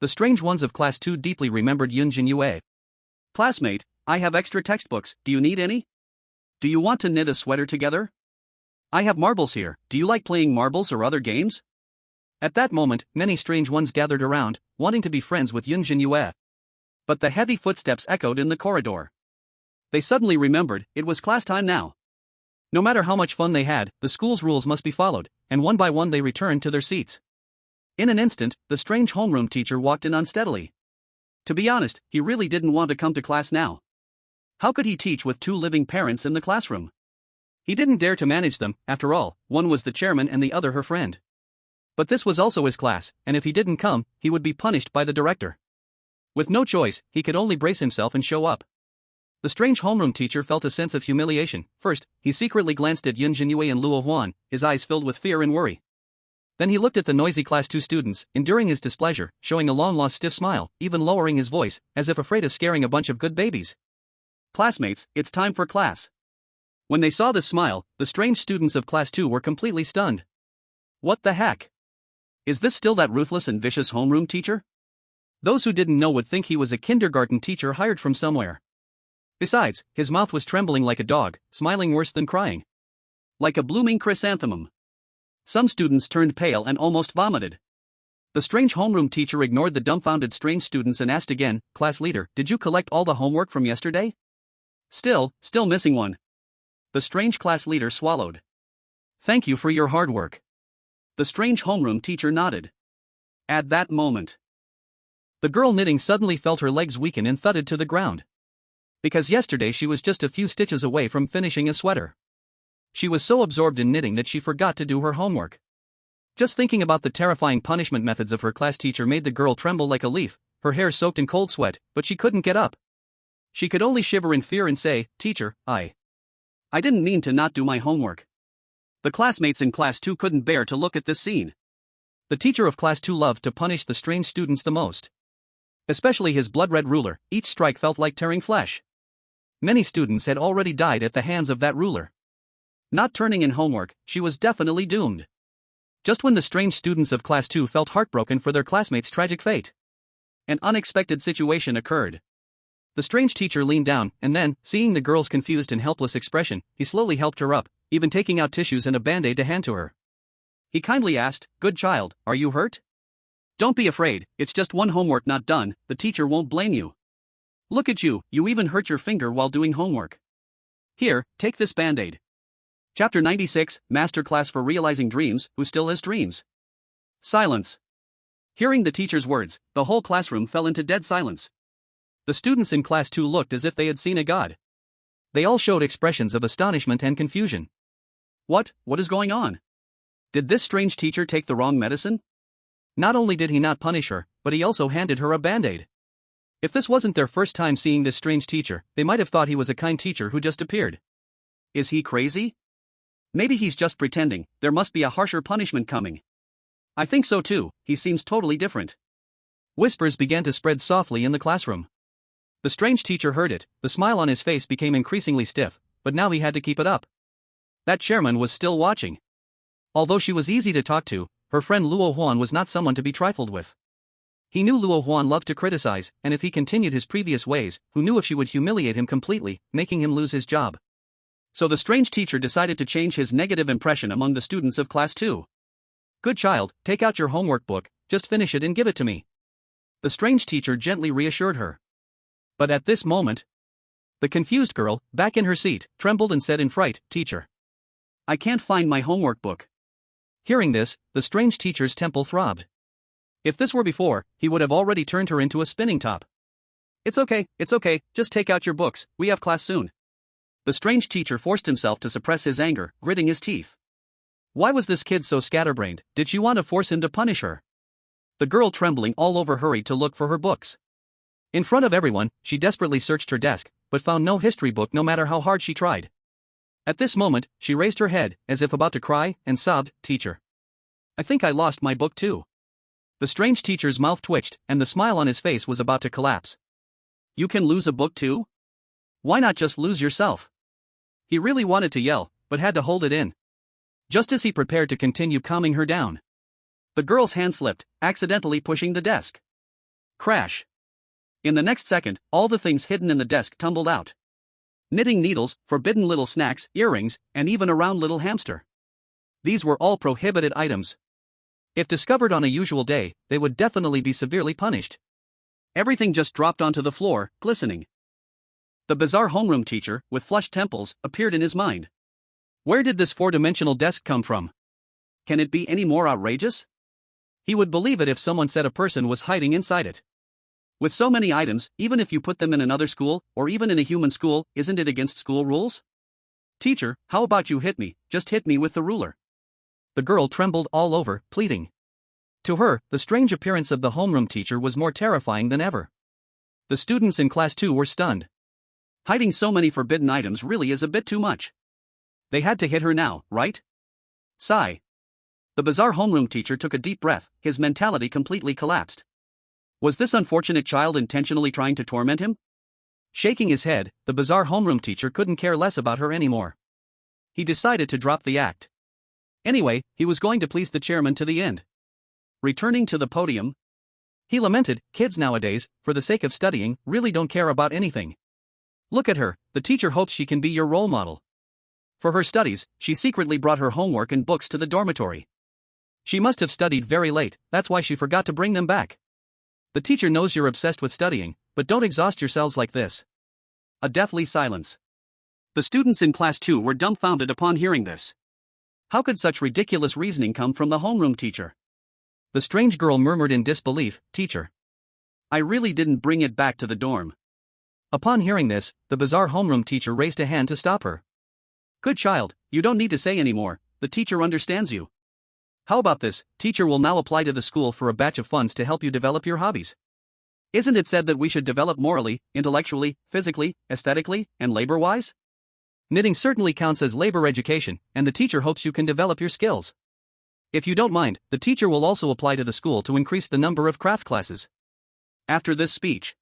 The strange ones of Class 2 deeply remembered Yun Zhenyue. "Classmate, I have extra textbooks, do you need any? Do you want to knit a sweater together? I have marbles here, do you like playing marbles or other games?" At that moment, many strange ones gathered around, wanting to be friends with Yun Zhenyue. But the heavy footsteps echoed in the corridor. They suddenly remembered, it was class time now. No matter how much fun they had, the school's rules must be followed, and one by one they returned to their seats. In an instant, the strange homeroom teacher walked in unsteadily. To be honest, he really didn't want to come to class now. How could he teach with two living parents in the classroom? He didn't dare to manage them, after all, one was the chairman and the other her friend. But this was also his class, and if he didn't come, he would be punished by the director. With no choice, he could only brace himself and show up. The strange homeroom teacher felt a sense of humiliation. First, he secretly glanced at Yun Zhenyue and Luo Huan, his eyes filled with fear and worry. Then he looked at the noisy Class 2 students, enduring his displeasure, showing a long-lost stiff smile, even lowering his voice, as if afraid of scaring a bunch of good babies. "Classmates, it's time for class." When they saw this smile, the strange students of Class 2 were completely stunned. What the heck? Is this still that ruthless and vicious homeroom teacher? Those who didn't know would think he was a kindergarten teacher hired from somewhere. Besides, his mouth was trembling like a dog, smiling worse than crying. Like a blooming chrysanthemum. Some students turned pale and almost vomited. The strange homeroom teacher ignored the dumbfounded strange students and asked again, "Class leader, did you collect all the homework from yesterday?" Still missing one. The strange class leader swallowed. "Thank you for your hard work." The strange homeroom teacher nodded. At that moment, the girl knitting suddenly felt her legs weaken and thudded to the ground. Because yesterday she was just a few stitches away from finishing a sweater. She was so absorbed in knitting that she forgot to do her homework. Just thinking about the terrifying punishment methods of her class teacher made the girl tremble like a leaf, her hair soaked in cold sweat, but she couldn't get up. She could only shiver in fear and say, "Teacher, I didn't mean to not do my homework." The classmates in Class 2 couldn't bear to look at this scene. The teacher of Class 2 loved to punish the strange students the most. Especially his blood-red ruler, each strike felt like tearing flesh. Many students had already died at the hands of that ruler. Not turning in homework, she was definitely doomed. Just when the strange students of Class 2 felt heartbroken for their classmates' tragic fate, an unexpected situation occurred. The strange teacher leaned down, and then, seeing the girl's confused and helpless expression, he slowly helped her up, even taking out tissues and a band-aid to hand to her. He kindly asked, "Good child, are you hurt?" Don't be afraid, it's just one homework not done, the teacher won't blame you. Look at you, you even hurt your finger while doing homework. Here, take this band-aid. Chapter 96, Masterclass for Realizing Dreams, Who Still Has Dreams? Silence. Hearing the teacher's words, the whole classroom fell into dead silence. The students in Class 2 looked as if they had seen a god. They all showed expressions of astonishment and confusion. What is going on? Did this strange teacher take the wrong medicine? Not only did he not punish her, but he also handed her a band-aid. If this wasn't their first time seeing this strange teacher, they might have thought he was a kind teacher who just appeared. Is he crazy? Maybe he's just pretending, there must be a harsher punishment coming. I think so too, he seems totally different. Whispers began to spread softly in the classroom. The strange teacher heard it, the smile on his face became increasingly stiff, but now he had to keep it up. That chairman was still watching. Although she was easy to talk to, her friend Luo Huan was not someone to be trifled with. He knew Luo Huan loved to criticize, and if he continued his previous ways, who knew if she would humiliate him completely, making him lose his job. So the strange teacher decided to change his negative impression among the students of Class 2. Good child, take out your homework book, just finish it and give it to me. The strange teacher gently reassured her. But at this moment, the confused girl, back in her seat, trembled and said in fright, Teacher, I can't find my homework book. Hearing this, the strange teacher's temple throbbed. If this were before, he would have already turned her into a spinning top. It's okay, just take out your books, we have class soon. The strange teacher forced himself to suppress his anger, gritting his teeth. Why was this kid so scatterbrained? Did she want to force him to punish her? The girl, trembling all over, hurried to look for her books. In front of everyone, she desperately searched her desk, but found no history book no matter how hard she tried. At this moment, she raised her head, as if about to cry, and sobbed, Teacher, I think I lost my book too. The strange teacher's mouth twitched, and the smile on his face was about to collapse. You can lose a book too? Why not just lose yourself? He really wanted to yell, but had to hold it in. Just as he prepared to continue calming her down, the girl's hand slipped, accidentally pushing the desk. Crash. In the next second, all the things hidden in the desk tumbled out. Knitting needles, forbidden little snacks, earrings, and even a round little hamster. These were all prohibited items. If discovered on a usual day, they would definitely be severely punished. Everything just dropped onto the floor, glistening. The bizarre homeroom teacher, with flushed temples, appeared in his mind. Where did this four-dimensional desk come from? Can it be any more outrageous? He would believe it if someone said a person was hiding inside it. With so many items, even if you put them in another school, or even in a human school, isn't it against school rules? Teacher, how about you hit me, just hit me with the ruler. The girl trembled all over, pleading. To her, the strange appearance of the homeroom teacher was more terrifying than ever. The students in Class 2 were stunned. Hiding so many forbidden items really is a bit too much. They had to hit her now, right? Sigh. The bizarre homeroom teacher took a deep breath, his mentality completely collapsed. Was this unfortunate child intentionally trying to torment him? Shaking his head, the bizarre homeroom teacher couldn't care less about her anymore. He decided to drop the act. Anyway, he was going to please the chairman to the end. Returning to the podium, he lamented, kids nowadays, for the sake of studying, really don't care about anything. Look at her, the teacher hopes she can be your role model. For her studies, she secretly brought her homework and books to the dormitory. She must have studied very late, that's why she forgot to bring them back. The teacher knows you're obsessed with studying, but don't exhaust yourselves like this. A deathly silence. The students in Class 2 were dumbfounded upon hearing this. How could such ridiculous reasoning come from the homeroom teacher? The strange girl murmured in disbelief, Teacher, I really didn't bring it back to the dorm. Upon hearing this, the bizarre homeroom teacher raised a hand to stop her. Good child, you don't need to say anymore, the teacher understands you. How about this, teacher will now apply to the school for a batch of funds to help you develop your hobbies. Isn't it said that we should develop morally, intellectually, physically, aesthetically, and labor-wise? Knitting certainly counts as labor education, and the teacher hopes you can develop your skills. If you don't mind, the teacher will also apply to the school to increase the number of craft classes. After this speech,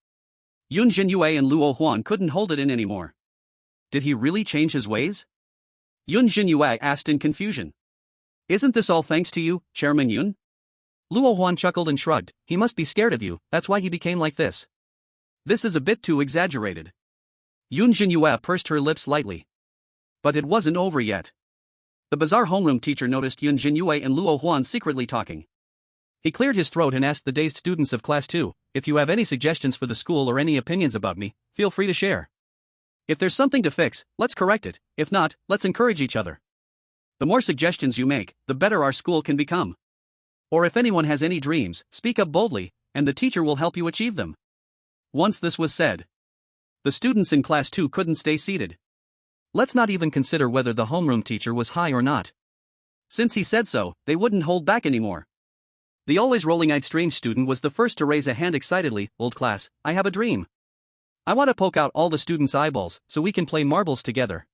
Yun Zhenyue and Luo Huan couldn't hold it in anymore. Did he really change his ways? Yun Zhenyue asked in confusion. Isn't this all thanks to you, Chairman Yun? Luo Huan chuckled and shrugged, he must be scared of you, that's why he became like this. This is a bit too exaggerated. Yun Zhenyue pursed her lips lightly. But it wasn't over yet. The bizarre homeroom teacher noticed Yun Zhenyue and Luo Huan secretly talking. He cleared his throat and asked the dazed students of Class 2, if you have any suggestions for the school or any opinions about me, feel free to share. If there's something to fix, let's correct it, if not, let's encourage each other. The more suggestions you make, the better our school can become. Or if anyone has any dreams, speak up boldly, and the teacher will help you achieve them. Once this was said, the students in Class 2 couldn't stay seated. Let's not even consider whether the homeroom teacher was high or not. Since he said so, they wouldn't hold back anymore. The always rolling-eyed strange student was the first to raise a hand excitedly. Old class, I have a dream. I want to poke out all the students' eyeballs so we can play marbles together.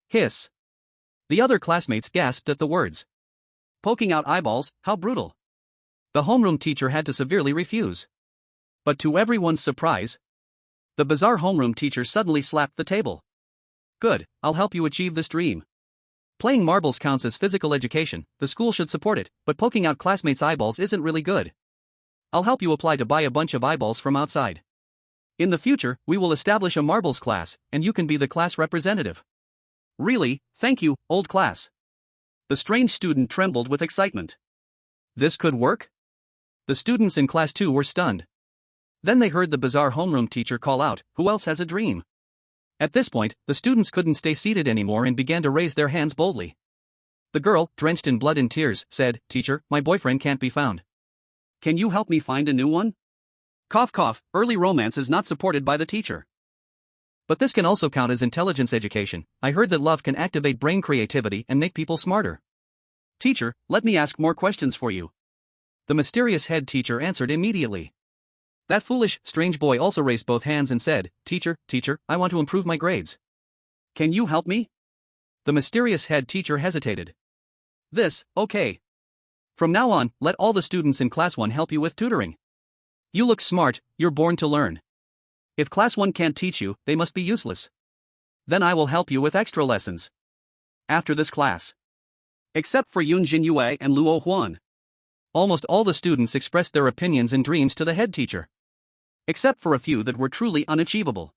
Hiss. The other classmates gasped at the words. Poking out eyeballs, how brutal. The homeroom teacher had to severely refuse. But to everyone's surprise, the bizarre homeroom teacher suddenly slapped the table. Good, I'll help you achieve this dream. Playing marbles counts as physical education, the school should support it, but poking out classmates' eyeballs isn't really good. I'll help you apply to buy a bunch of eyeballs from outside. In the future, we will establish a marbles class, and you can be the class representative. Really, thank you, old class. The strange student trembled with excitement. This could work? The students in Class 2 were stunned. Then they heard the bizarre homeroom teacher call out, who else has a dream? At this point, the students couldn't stay seated anymore and began to raise their hands boldly. The girl, drenched in blood and tears, said, Teacher, my boyfriend can't be found. Can you help me find a new one? Cough cough, early romance is not supported by the teacher. But this can also count as intelligence education. I heard that love can activate brain creativity and make people smarter. Teacher, let me ask more questions for you. The mysterious head teacher answered immediately. That foolish, strange boy also raised both hands and said, Teacher, I want to improve my grades. Can you help me? The mysterious head teacher hesitated. Okay. From now on, let all the students in Class 1 help you with tutoring. You look smart, you're born to learn. If Class 1 can't teach you, they must be useless. Then I will help you with extra lessons. After this class. Except for Yun Zhenyue and Luo Huan. Almost all the students expressed their opinions and dreams to the head teacher. Except for a few that were truly unachievable.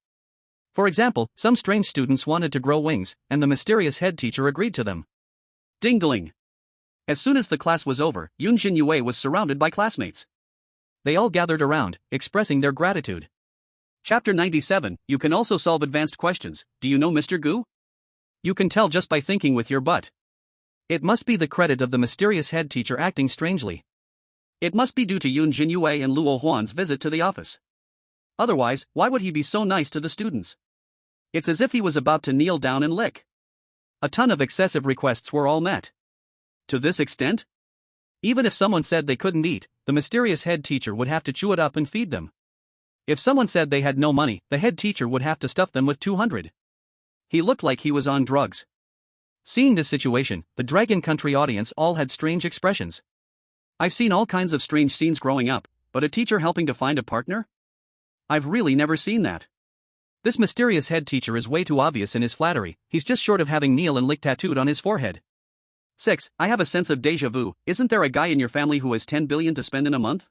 For example, some strange students wanted to grow wings, and the mysterious head teacher agreed to them. Ding-dling. As soon as the class was over, Yun Zhenyue was surrounded by classmates. They all gathered around, expressing their gratitude. Chapter 97, you can also solve advanced questions. Do you know Mr. Gu? You can tell just by thinking with your butt. It must be the credit of the mysterious head teacher acting strangely. It must be due to Yun Zhenyue and Luo Huan's visit to the office. Otherwise, why would he be so nice to the students? It's as if he was about to kneel down and lick. A ton of excessive requests were all met. To this extent? Even if someone said they couldn't eat, the mysterious head teacher would have to chew it up and feed them. If someone said they had no money, the head teacher would have to stuff them with 200. He looked like he was on drugs. Seeing this situation, the Dragon Country audience all had strange expressions. I've seen all kinds of strange scenes growing up, but a teacher helping to find a partner? I've really never seen that. This mysterious head teacher is way too obvious in his flattery, he's just short of having kneel and lick tattooed on his forehead. 6. I have a sense of déjà vu, isn't there a guy in your family who has 10 billion to spend in a month?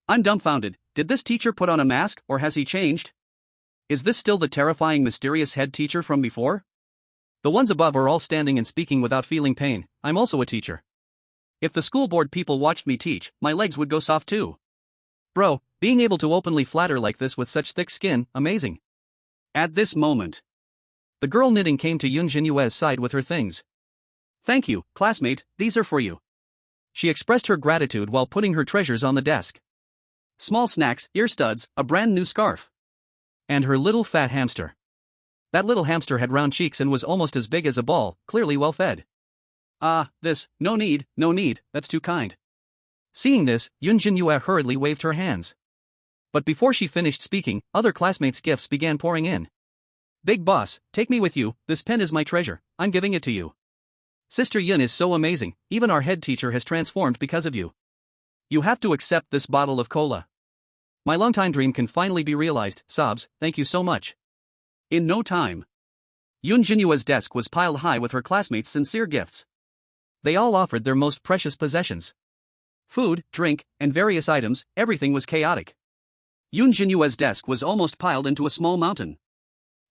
I'm dumbfounded, did this teacher put on a mask, or has he changed? Is this still the terrifying mysterious head teacher from before? The ones above are all standing and speaking without feeling pain. I'm also a teacher. If the school board people watched me teach, my legs would go soft too. Bro, being able to openly flatter like this with such thick skin, amazing. At this moment, the girl knitting came to Yun Zhenyue's side with her things. Thank you, classmate, these are for you. She expressed her gratitude while putting her treasures on the desk. Small snacks, ear studs, a brand new scarf. And her little fat hamster. That little hamster had round cheeks and was almost as big as a ball, clearly well fed. No need, that's too kind. Seeing this, Yun Zhenyue hurriedly waved her hands. But before she finished speaking, other classmates' gifts began pouring in. Big boss, take me with you, this pen is my treasure, I'm giving it to you. Sister Yun is so amazing, even our head teacher has transformed because of you. You have to accept this bottle of cola. My longtime dream can finally be realized, sobs, thank you so much. In no time, Yun Zhenyue's desk was piled high with her classmates' sincere gifts. They all offered their most precious possessions. Food, drink, and various items, everything was chaotic. Yun Zhenyue's desk was almost piled into a small mountain.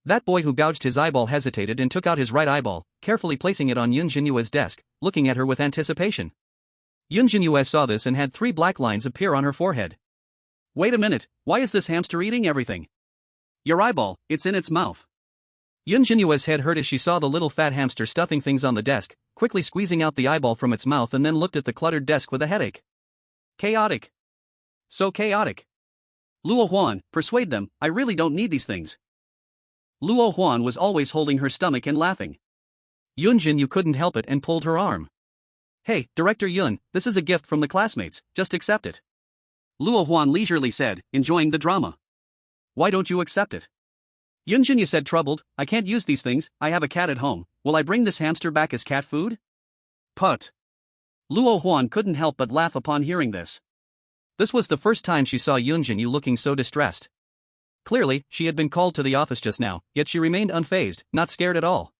That boy who gouged his eyeball hesitated and took out his right eyeball, carefully placing it on Yun Zhenyue's desk, looking at her with anticipation. Yun Zhenyue saw this and had 3 black lines appear on her forehead. Wait a minute, why is this hamster eating everything? Your eyeball, it's in its mouth. Yun Zhenyue's head hurt as she saw the little fat hamster stuffing things on the desk, quickly squeezing out the eyeball from its mouth and then looked at the cluttered desk with a headache. Chaotic. So chaotic. Luo Huan, persuade them, I really don't need these things. Luo Huan was always holding her stomach and laughing. Yun Zhenyue couldn't help it and pulled her arm. Hey, Director Yun, this is a gift from the classmates, just accept it. Luo Huan leisurely said, enjoying the drama. Why don't you accept it? Yun Zhenyue said troubled, I can't use these things, I have a cat at home, will I bring this hamster back as cat food? Put. Luo Huan couldn't help but laugh upon hearing this. This was the first time she saw Yun Zhenyue looking so distressed. Clearly, she had been called to the office just now, yet she remained unfazed, not scared at all.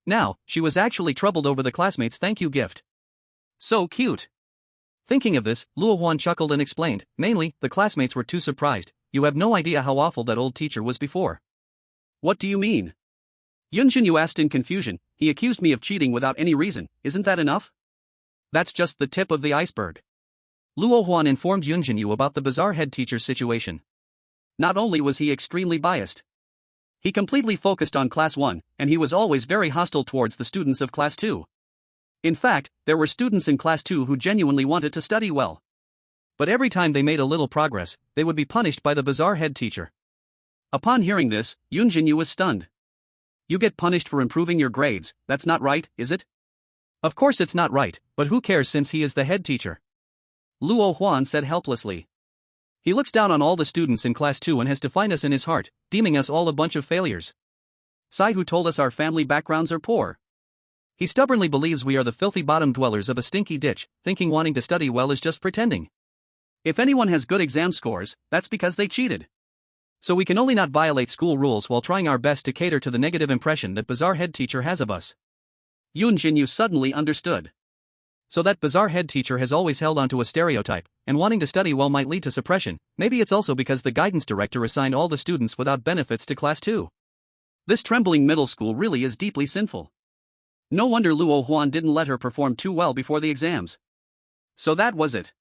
Now, she was actually troubled over the classmates' thank you gift. So cute. Thinking of this, Luo Huan chuckled and explained, mainly, the classmates were too surprised, you have no idea how awful that old teacher was before. What do you mean? Yun Zhenyue asked in confusion, he accused me of cheating without any reason, isn't that enough? That's just the tip of the iceberg. Luo Huan informed Yun Zhenyue about the bizarre head teacher's situation. Not only was he extremely biased, he completely focused on Class 1, and he was always very hostile towards the students of Class 2. In fact, there were students in Class 2 who genuinely wanted to study well. But every time they made a little progress, they would be punished by the bizarre head teacher. Upon hearing this, Yun Zhenyue was stunned. You get punished for improving your grades, that's not right, is it? Of course it's not right, but who cares since he is the head teacher? Luo Huan said helplessly. He looks down on all the students in Class 2 and has defined us in his heart, deeming us all a bunch of failures. Sai who told us our family backgrounds are poor. He stubbornly believes we are the filthy bottom dwellers of a stinky ditch, thinking wanting to study well is just pretending. If anyone has good exam scores, that's because they cheated. So we can only not violate school rules while trying our best to cater to the negative impression that bizarre head teacher has of us. Yun Zhenyue suddenly understood. So that bizarre head teacher has always held onto a stereotype, and wanting to study well might lead to suppression. Maybe it's also because the guidance director assigned all the students without benefits to Class 2. This trembling middle school really is deeply sinful. No wonder Luo Huan didn't let her perform too well before the exams. So that was it.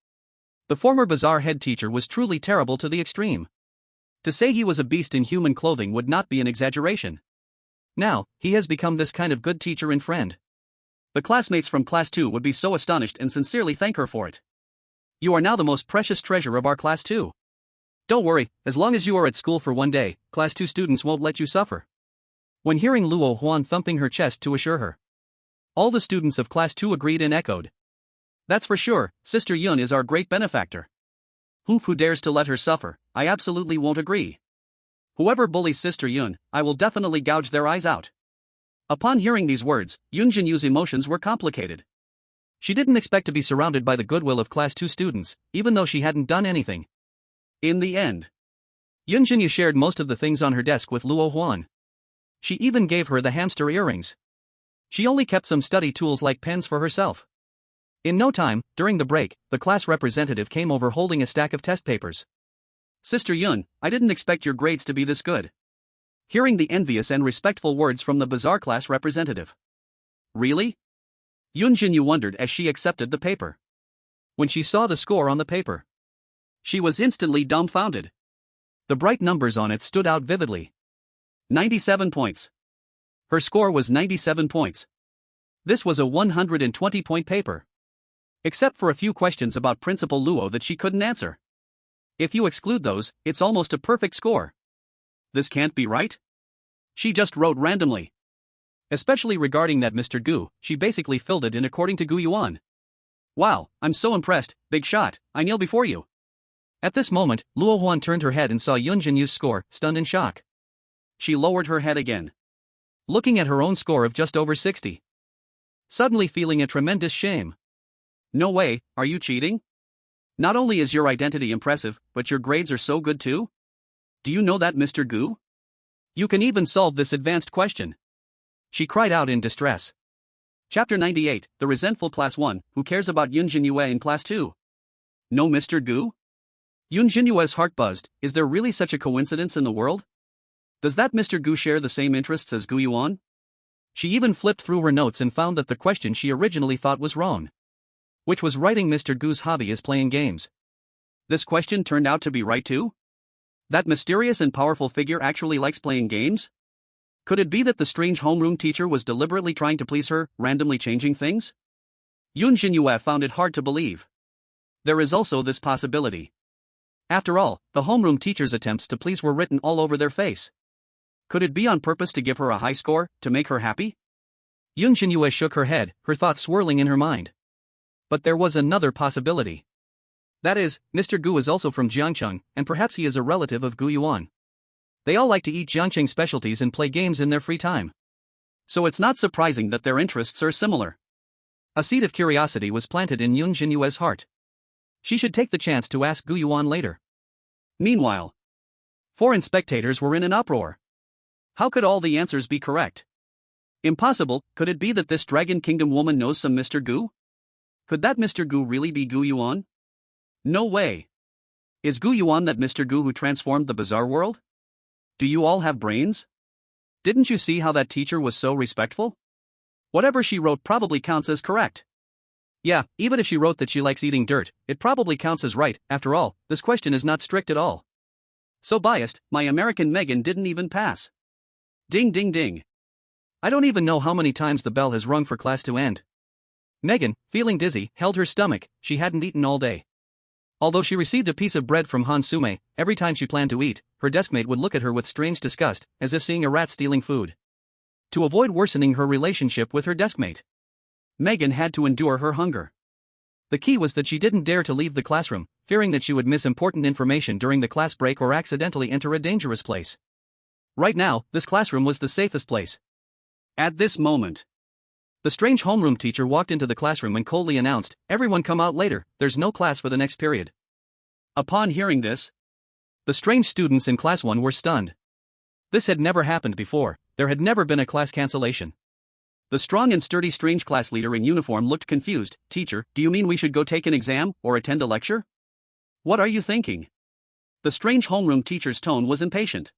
The former bizarre head teacher was truly terrible to the extreme. To say he was a beast in human clothing would not be an exaggeration. Now, he has become this kind of good teacher and friend. The classmates from Class 2 would be so astonished and sincerely thank her for it. You are now the most precious treasure of our Class 2. Don't worry, as long as you are at school for one day, Class 2 students won't let you suffer. When hearing Luo Huan thumping her chest to assure her, all the students of Class 2 agreed and echoed. That's for sure, Sister Yun is our great benefactor. Who dares to let her suffer, I absolutely won't agree. Whoever bullies Sister Yun, I will definitely gouge their eyes out. Upon hearing these words, Yun Zhenyue's emotions were complicated. She didn't expect to be surrounded by the goodwill of Class 2 students, even though she hadn't done anything. In the end, Yun Zhenyue shared most of the things on her desk with Luo Huan. She even gave her the hamster earrings. She only kept some study tools like pens for herself. In no time, during the break, the class representative came over holding a stack of test papers. Sister Yun, I didn't expect your grades to be this good. Hearing the envious and respectful words from the bizarre class representative. Really? Yun Zhenyue wondered as she accepted the paper. When she saw the score on the paper, she was instantly dumbfounded. The bright numbers on it stood out vividly. 97 points. Her score was 97 points. This was a 120-point paper. Except for a few questions about Principal Luo that she couldn't answer. If you exclude those, it's almost a perfect score. This can't be right. She just wrote randomly. Especially regarding that Mr. Gu, she basically filled it in according to Gu Yuan. Wow, I'm so impressed, big shot, I kneel before you. At this moment, Luo Huan turned her head and saw Yun Zhenyue's score, stunned in shock. She lowered her head again, looking at her own score of just over 60. Suddenly feeling a tremendous shame. No way, are you cheating? Not only is your identity impressive, but your grades are so good too? Do you know that, Mr. Gu? You can even solve this advanced question. She cried out in distress. Chapter 98, The Resentful Class 1, Who Cares About Yun Zhenyue in Class 2? No Mr. Gu? Yun Zhenyue's heart buzzed, is there really such a coincidence in the world? Does that Mr. Gu share the same interests as Gu Yuan? She even flipped through her notes and found that the question she originally thought was wrong. Which was writing. Mr. Gu's hobby is playing games. This question turned out to be right too? That mysterious and powerful figure actually likes playing games? Could it be that the strange homeroom teacher was deliberately trying to please her, randomly changing things? Yun Zhenyue found it hard to believe. There is also this possibility. After all, the homeroom teacher's attempts to please were written all over their face. Could it be on purpose to give her a high score, to make her happy? Yun Zhenyue shook her head, her thoughts swirling in her mind. But there was another possibility. That is, Mr. Gu is also from Jiangcheng, and perhaps he is a relative of Gu Yuan. They all like to eat Jiangcheng specialties and play games in their free time. So it's not surprising that their interests are similar. A seed of curiosity was planted in Yun Zhenyue's heart. She should take the chance to ask Gu Yuan later. Meanwhile, foreign spectators were in an uproar. How could all the answers be correct? Impossible. Could it be that this Dragon Kingdom woman knows some Mr. Gu? Could that Mr. Gu really be Gu Yuan? No way. Is Gu Yuan that Mr. Gu who transformed the bizarre world? Do you all have brains? Didn't you see how that teacher was so respectful? Whatever she wrote probably counts as correct. Yeah, even if she wrote that she likes eating dirt, it probably counts as right. After all, this question is not strict at all. So biased, my American Megan didn't even pass. Ding ding ding. I don't even know how many times the bell has rung for class to end. Megan, feeling dizzy, held her stomach. She hadn't eaten all day. Although she received a piece of bread from Han Sume, every time she planned to eat, her deskmate would look at her with strange disgust, as if seeing a rat stealing food. To avoid worsening her relationship with her deskmate, Megan had to endure her hunger. The key was that she didn't dare to leave the classroom, fearing that she would miss important information during the class break or accidentally enter a dangerous place. Right now, this classroom was the safest place. At this moment, the strange homeroom teacher walked into the classroom and coldly announced, "Everyone come out later, there's no class for the next period." Upon hearing this, the strange students in Class 1 were stunned. This had never happened before, there had never been a class cancellation. The strong and sturdy strange class leader in uniform looked confused. "Teacher, do you mean we should go take an exam, or attend a lecture? What are you thinking?" The strange homeroom teacher's tone was impatient.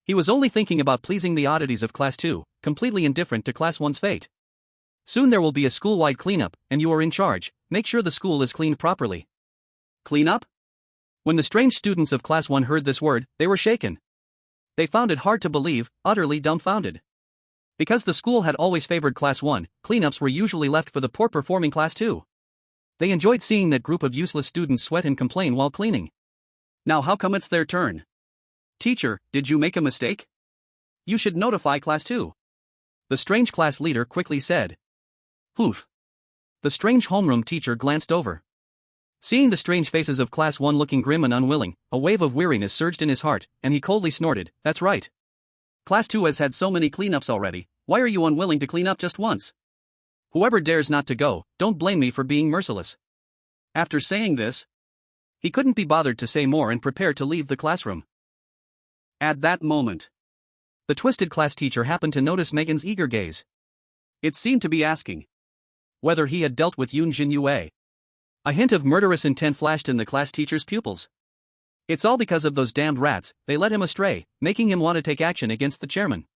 He was only thinking about pleasing the oddities of Class 2, completely indifferent to Class 1's fate. Soon there will be a school-wide cleanup, and you are in charge. Make sure the school is cleaned properly. Cleanup? When the strange students of Class 1 heard this word, they were shaken. They found it hard to believe, utterly dumbfounded. Because the school had always favored Class 1, cleanups were usually left for the poor-performing Class 2. They enjoyed seeing that group of useless students sweat and complain while cleaning. Now how come it's their turn? Teacher, did you make a mistake? You should notify Class 2. The strange class leader quickly said. Poof. The strange homeroom teacher glanced over. Seeing the strange faces of Class 1 looking grim and unwilling, a wave of weariness surged in his heart, and he coldly snorted, "That's right. Class 2 has had so many cleanups already, why are you unwilling to clean up just once? Whoever dares not to go, don't blame me for being merciless." After saying this, he couldn't be bothered to say more and prepared to leave the classroom. At that moment, the twisted class teacher happened to notice Megan's eager gaze. It seemed to be asking whether he had dealt with Yun Zhenyue. A hint of murderous intent flashed in the class teacher's pupils. It's all because of those damned rats, they led him astray, making him want to take action against the chairman.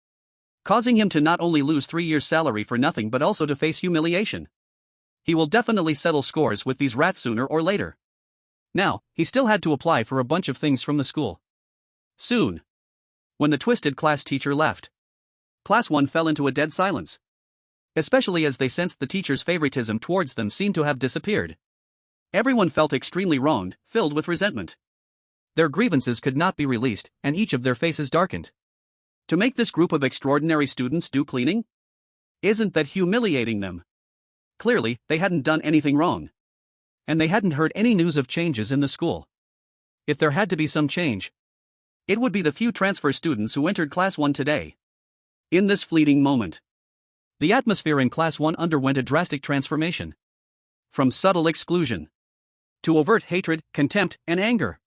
Causing him to not only lose 3 years' salary for nothing but also to face humiliation. He will definitely settle scores with these rats sooner or later. Now, he still had to apply for a bunch of things from the school. Soon, when the twisted class teacher left, Class 1 fell into a dead silence. Especially as they sensed the teacher's favoritism towards them seemed to have disappeared. Everyone felt extremely wronged, filled with resentment. Their grievances could not be released, and each of their faces darkened. To make this group of extraordinary students do cleaning? Isn't that humiliating them? Clearly, they hadn't done anything wrong. And they hadn't heard any news of changes in the school. If there had to be some change, it would be the few transfer students who entered Class 1 today. In this fleeting moment, the atmosphere in Class 1 underwent a drastic transformation. From subtle exclusion to overt hatred, contempt, and anger.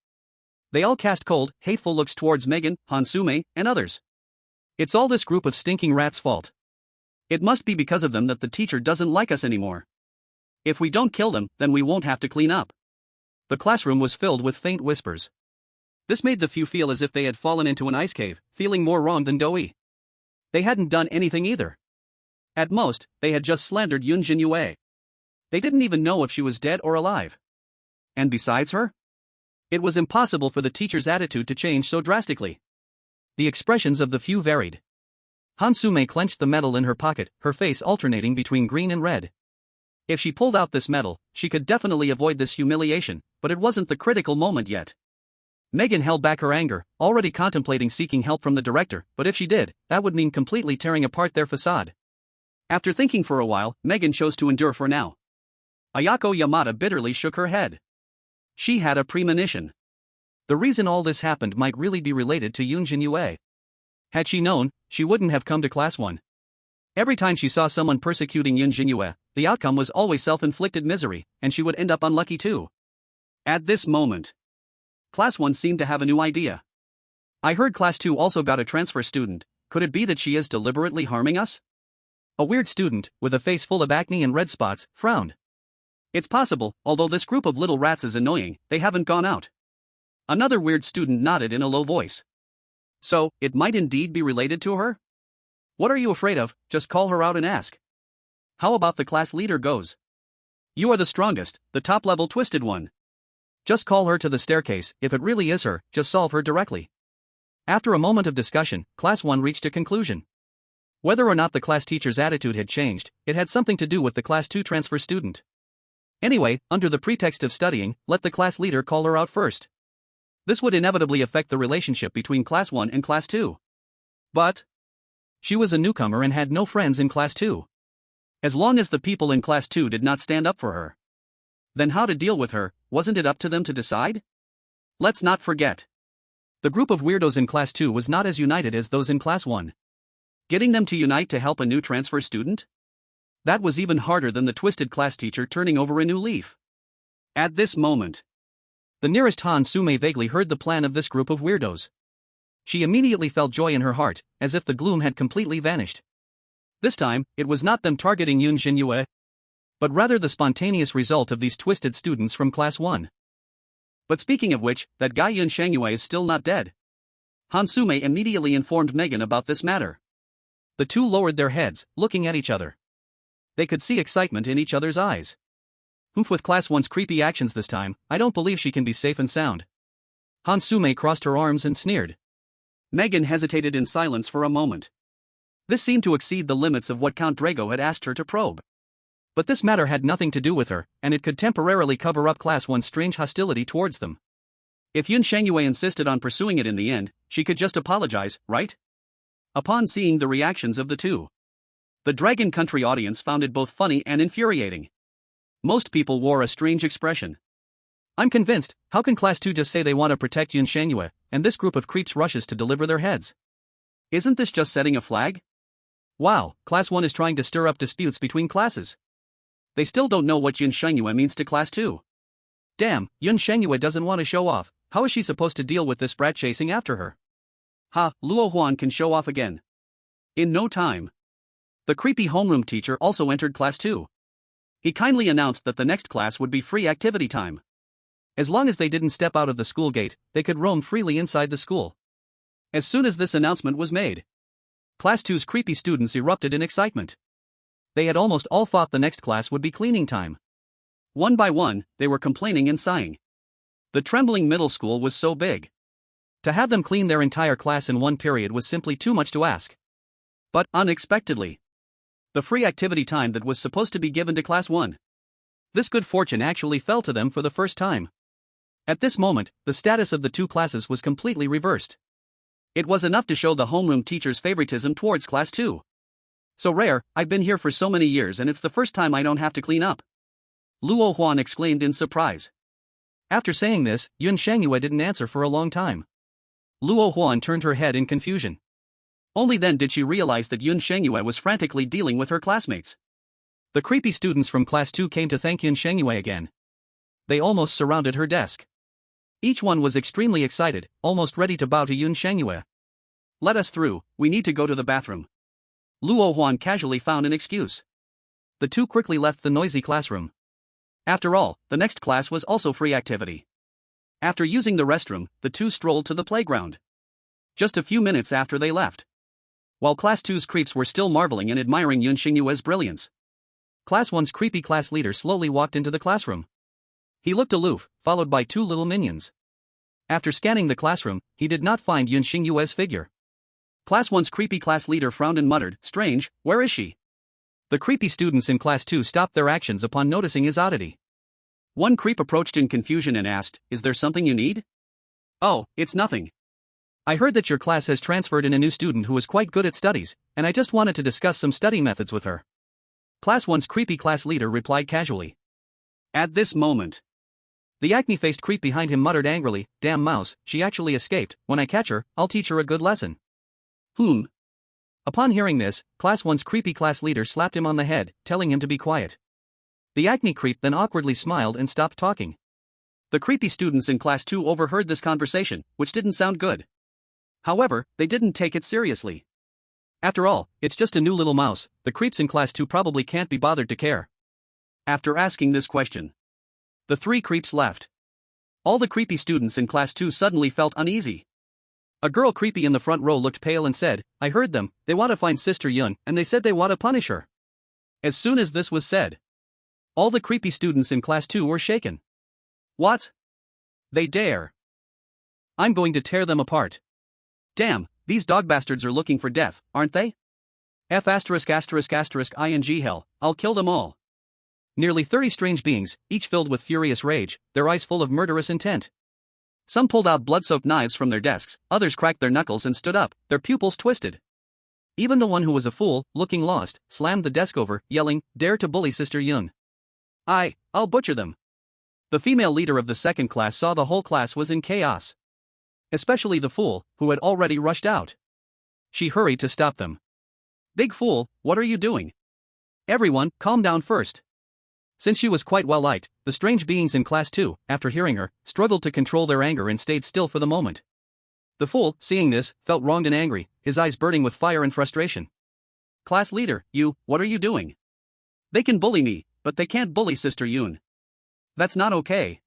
They all cast cold, hateful looks towards Megan, Hansume, and others. It's all this group of stinking rats' fault. It must be because of them that the teacher doesn't like us anymore. If we don't kill them, then we won't have to clean up. The classroom was filled with faint whispers. This made the few feel as if they had fallen into an ice cave, feeling more wrong than Doi. They hadn't done anything either. At most, they had just slandered Yun Zhenyue. They didn't even know if she was dead or alive. And besides her? It was impossible for the teacher's attitude to change so drastically. The expressions of the few varied. Hansume clenched the medal in her pocket, her face alternating between green and red. If she pulled out this medal, she could definitely avoid this humiliation, but it wasn't the critical moment yet. Megan held back her anger, already contemplating seeking help from the director, but if she did, that would mean completely tearing apart their facade. After thinking for a while, Megan chose to endure for now. Ayako Yamada bitterly shook her head. She had a premonition. The reason all this happened might really be related to Yun Zhenyue. Had she known, she wouldn't have come to Class 1. Every time she saw someone persecuting Yun Zhenyue, the outcome was always self-inflicted misery, and she would end up unlucky too. At this moment, Class 1 seemed to have a new idea. I heard Class 2 also got a transfer student. Could it be that she is deliberately harming us? A weird student, with a face full of acne and red spots, frowned. It's possible, although this group of little rats is annoying, they haven't gone out. Another weird student nodded in a low voice. So, it might indeed be related to her? What are you afraid of? Just call her out and ask. How about the class leader goes? You are the strongest, the top-level twisted one. Just call her to the staircase. If it really is her, just solve her directly. After a moment of discussion, Class 1 reached a conclusion. Whether or not the class teacher's attitude had changed, it had something to do with the Class 2 transfer student. Anyway, under the pretext of studying, let the class leader call her out first. This would inevitably affect the relationship between Class 1 and Class 2. But she was a newcomer and had no friends in Class 2. As long as the people in Class 2 did not stand up for her, then how to deal with her, wasn't it up to them to decide? Let's not forget. The group of weirdos in Class 2 was not as united as those in Class 1. Getting them to unite to help a new transfer student? That was even harder than the twisted class teacher turning over a new leaf. At this moment, the nearest Hansume vaguely heard the plan of this group of weirdos. She immediately felt joy in her heart, as if the gloom had completely vanished. This time, it was not them targeting Yun Zhenyue, but rather the spontaneous result of these twisted students from Class 1. But speaking of which, that guy Yun Zhenyue is still not dead. Hansume immediately informed Megan about this matter. The two lowered their heads, looking at each other. They could see excitement in each other's eyes. Oof, with Class 1's creepy actions this time, I don't believe she can be safe and sound. Hansume crossed her arms and sneered. Megan hesitated in silence for a moment. This seemed to exceed the limits of what Count Drago had asked her to probe. But this matter had nothing to do with her, and it could temporarily cover up Class 1's strange hostility towards them. If Yun Zhenyue insisted on pursuing it in the end, she could just apologize, right? Upon seeing the reactions of the two, the Dragon Country audience found it both funny and infuriating. Most people wore a strange expression. I'm convinced, how can Class 2 just say they want to protect Yun Zhenyue, and this group of creeps rushes to deliver their heads? Isn't this just setting a flag? Wow, Class 1 is trying to stir up disputes between classes. They still don't know what Yun Zhenyue means to Class 2. Damn, Yun Zhenyue doesn't want to show off. How is she supposed to deal with this brat chasing after her? Ha, Luo Huan can show off again. In no time. The creepy homeroom teacher also entered Class 2. He kindly announced that the next class would be free activity time. As long as they didn't step out of the school gate, they could roam freely inside the school. As soon as this announcement was made, Class 2's creepy students erupted in excitement. They had almost all thought the next class would be cleaning time. One by one, they were complaining and sighing. The trembling middle school was so big. To have them clean their entire class in one period was simply too much to ask. But, unexpectedly, the free activity time that was supposed to be given to Class 1. This good fortune actually fell to them for the first time. At this moment, the status of the two classes was completely reversed. It was enough to show the homeroom teacher's favoritism towards Class 2. So rare, I've been here for so many years and it's the first time I don't have to clean up. Luo Huan exclaimed in surprise. After saying this, Yun Zhenyue didn't answer for a long time. Luo Huan turned her head in confusion. Only then did she realize that Yun Zhenyue was frantically dealing with her classmates. The creepy students from Class 2 came to thank Yun Zhenyue again. They almost surrounded her desk. Each one was extremely excited, almost ready to bow to Yun Zhenyue. Let us through, we need to go to the bathroom. Luo Huan casually found an excuse. The two quickly left the noisy classroom. After all, the next class was also free activity. After using the restroom, the two strolled to the playground. Just a few minutes after they left, while Class 2's creeps were still marveling and admiring Yun Zhenyue's brilliance, Class 1's creepy class leader slowly walked into the classroom. He looked aloof, followed by two little minions. After scanning the classroom, he did not find Yun Zhenyue's figure. Class 1's creepy class leader frowned and muttered, "Strange, where is she?" The creepy students in Class 2 stopped their actions upon noticing his oddity. One creep approached in confusion and asked, "Is there something you need?" "Oh, it's nothing. I heard that your class has transferred in a new student who is quite good at studies, and I just wanted to discuss some study methods with her." Class 1's creepy class leader replied casually. At this moment, the acne-faced creep behind him muttered angrily, "Damn mouse, she actually escaped. When I catch her, I'll teach her a good lesson." Upon hearing this, Class 1's creepy class leader slapped him on the head, telling him to be quiet. The acne creep then awkwardly smiled and stopped talking. The creepy students in Class 2 overheard this conversation, which didn't sound good. However, they didn't take it seriously. After all, it's just a new little mouse, the creeps in Class 2 probably can't be bothered to care. After asking this question, the three creeps left. All the creepy students in Class 2 suddenly felt uneasy. A girl creepy in the front row looked pale and said, "I heard them, they want to find Sister Yun, and they said they want to punish her." As soon as this was said, all the creepy students in Class 2 were shaken. "What? They dare? I'm going to tear them apart. Damn, these dog bastards are looking for death, aren't they? F******ing hell, I'll kill them all." Nearly 30 strange beings, each filled with furious rage, their eyes full of murderous intent. Some pulled out blood-soaked knives from their desks, others cracked their knuckles and stood up, their pupils twisted. Even the one who was a fool, looking lost, slammed the desk over, yelling, "Dare to bully Sister Yun. I'll butcher them." The female leader of the second class saw the whole class was in chaos. Especially the fool, who had already rushed out. She hurried to stop them. "Big fool, what are you doing? Everyone, calm down first." Since she was quite well liked, the strange beings in Class 2, after hearing her, struggled to control their anger and stayed still for the moment. The fool, seeing this, felt wronged and angry, his eyes burning with fire and frustration. "Class leader, what are you doing? They can bully me, but they can't bully Sister Yun. That's not okay.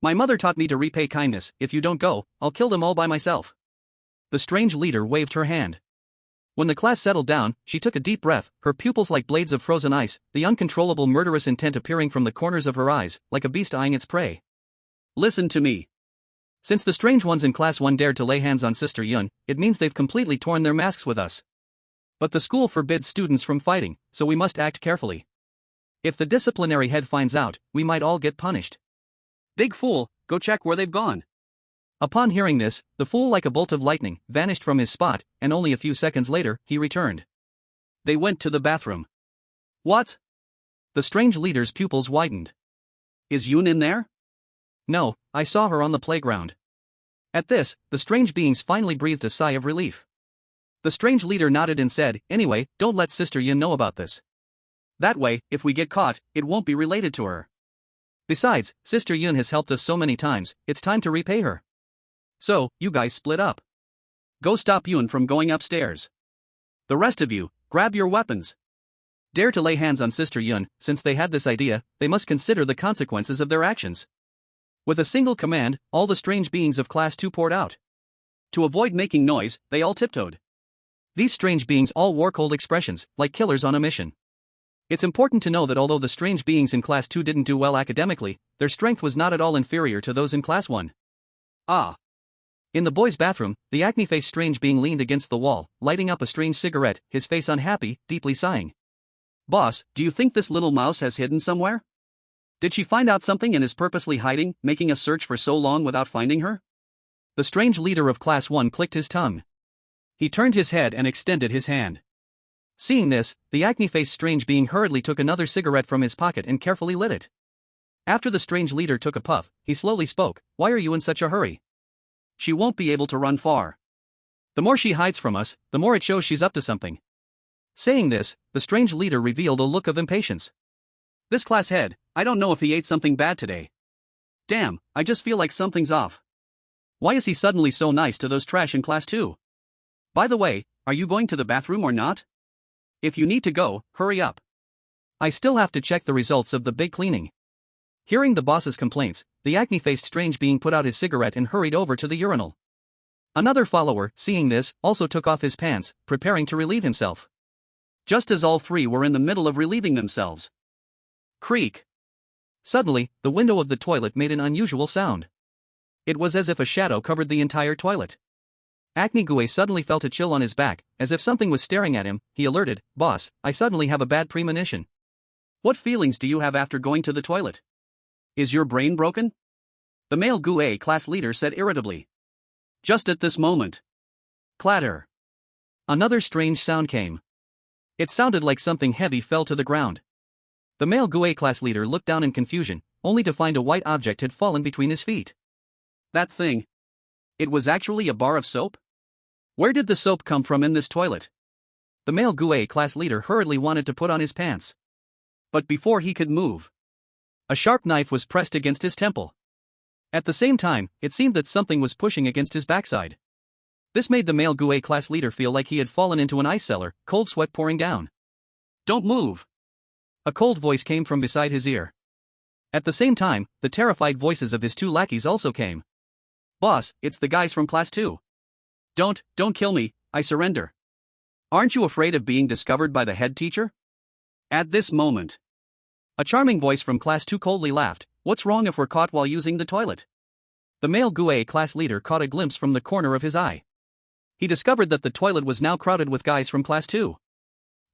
My mother taught me to repay kindness. If you don't go, I'll kill them all by myself." The strange leader waved her hand. When the class settled down, she took a deep breath, her pupils like blades of frozen ice, the uncontrollable murderous intent appearing from the corners of her eyes, like a beast eyeing its prey. "Listen to me. Since the strange ones in Class 1 dared to lay hands on Sister Yun, it means they've completely torn their masks with us. But the school forbids students from fighting, so we must act carefully. If the disciplinary head finds out, we might all get punished." "Big fool, go check where they've gone." Upon hearing this, the fool like a bolt of lightning, vanished from his spot, and only a few seconds later, he returned. "They went to the bathroom." "What?" The strange leader's pupils widened. "Is Yun in there?" "No, I saw her on the playground." At this, the strange beings finally breathed a sigh of relief. The strange leader nodded and said, "Anyway, don't let Sister Yun know about this. That way, if we get caught, it won't be related to her. Besides, Sister Yun has helped us so many times, it's time to repay her. So, you guys split up. Go stop Yun from going upstairs. The rest of you, grab your weapons. Dare to lay hands on Sister Yun. Since they had this idea, they must consider the consequences of their actions." With a single command, all the strange beings of Class 2 poured out. To avoid making noise, they all tiptoed. These strange beings all wore cold expressions, like killers on a mission. It's important to know that although the strange beings in Class 2 didn't do well academically, their strength was not at all inferior to those in Class 1. In the boys' bathroom, the acne-faced strange being leaned against the wall, lighting up a strange cigarette, his face unhappy, deeply sighing. "Boss, do you think this little mouse has hidden somewhere? Did she find out something and is purposely hiding, making a search for so long without finding her?" The strange leader of Class 1 clicked his tongue. He turned his head and extended his hand. Seeing this, the acne-faced strange being hurriedly took another cigarette from his pocket and carefully lit it. After the strange leader took a puff, he slowly spoke, "Why are you in such a hurry? She won't be able to run far. The more she hides from us, the more it shows she's up to something." Saying this, the strange leader revealed a look of impatience. "This class head, I don't know if he ate something bad today. Damn, I just feel like something's off. Why is he suddenly so nice to those trash in Class 2? By the way, are you going to the bathroom or not? If you need to go, hurry up. I still have to check the results of the big cleaning." Hearing the boss's complaints, the acne-faced strange being put out his cigarette and hurried over to the urinal. Another follower, seeing this, also took off his pants, preparing to relieve himself. Just as all three were in the middle of relieving themselves, Creak. Suddenly, the window of the toilet made an unusual sound. It was as if a shadow covered the entire toilet. Acne Gue suddenly felt a chill on his back, as if something was staring at him. He alerted, "Boss, I suddenly have a bad premonition." What feelings do you have after going to the toilet? Is your brain broken? The male Gue class leader said irritably. Just at this moment. Clatter. Another strange sound came. It sounded like something heavy fell to the ground. The male Gue class leader looked down in confusion, only to find a white object had fallen between his feet. That thing. It was actually a bar of soap? Where did the soap come from in this toilet? The male Gue class leader hurriedly wanted to put on his pants. But before he could move, a sharp knife was pressed against his temple. At the same time, it seemed that something was pushing against his backside. This made the male Gue class leader feel like he had fallen into an ice cellar, cold sweat pouring down. Don't move! A cold voice came from beside his ear. At the same time, the terrified voices of his two lackeys also came. Boss, it's the guys from class 2. Don't kill me, I surrender. Aren't you afraid of being discovered by the head teacher? At this moment, a charming voice from class 2 coldly laughed. What's wrong if we're caught while using the toilet? The male Gue class leader caught a glimpse from the corner of his eye. He discovered that the toilet was now crowded with guys from class 2.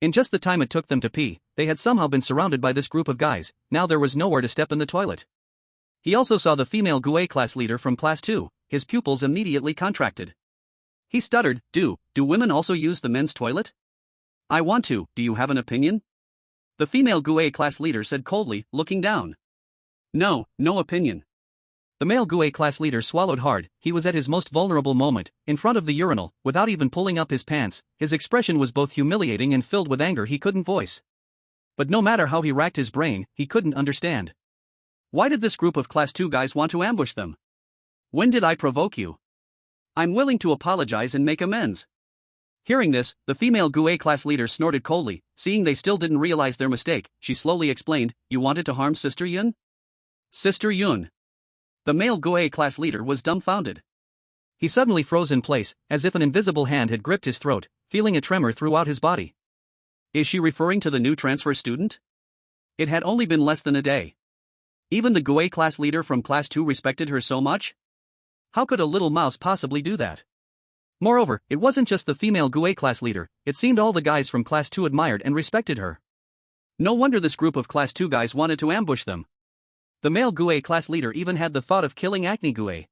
In just the time it took them to pee, they had somehow been surrounded by this group of guys. Now there was nowhere to step in the toilet. He also saw the female Gue class leader from class 2. His pupils immediately contracted. He stuttered, Do women also use the men's toilet? I want to, do you have an opinion? The female Gue class leader said coldly, looking down. No opinion. The male Gue class leader swallowed hard. He was at his most vulnerable moment, in front of the urinal, without even pulling up his pants. His expression was both humiliating and filled with anger he couldn't voice. But no matter how he racked his brain, he couldn't understand. Why did this group of class 2 guys want to ambush them? When did I provoke you? I'm willing to apologize and make amends. Hearing this, the female Gue class leader snorted coldly. Seeing they still didn't realize their mistake, she slowly explained, You wanted to harm Sister Yun? Sister Yun. The male Gue class leader was dumbfounded. He suddenly froze in place, as if an invisible hand had gripped his throat, feeling a tremor throughout his body. Is she referring to the new transfer student? It had only been less than a day. Even the Gue class leader from class 2 respected her so much? How could a little mouse possibly do that? Moreover, it wasn't just the female Gue class leader, it seemed all the guys from class 2 admired and respected her. No wonder this group of class 2 guys wanted to ambush them. The male Gue class leader even had the thought of killing Acne Gue.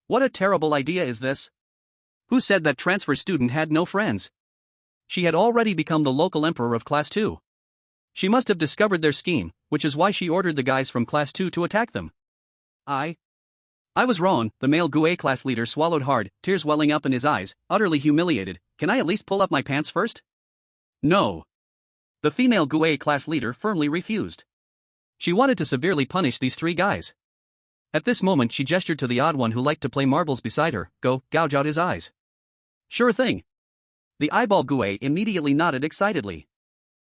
What a terrible idea is this? Who said that transfer student had no friends? She had already become the local emperor of class 2. She must have discovered their scheme, which is why she ordered the guys from class 2 to attack them. I was wrong, the male Gue class leader swallowed hard, tears welling up in his eyes, utterly humiliated. Can I at least pull up my pants first? No. The female Gue class leader firmly refused. She wanted to severely punish these 3 guys. At this moment she gestured to the odd one who liked to play marbles beside her. Go, gouge out his eyes. Sure thing. The eyeball Gue immediately nodded excitedly.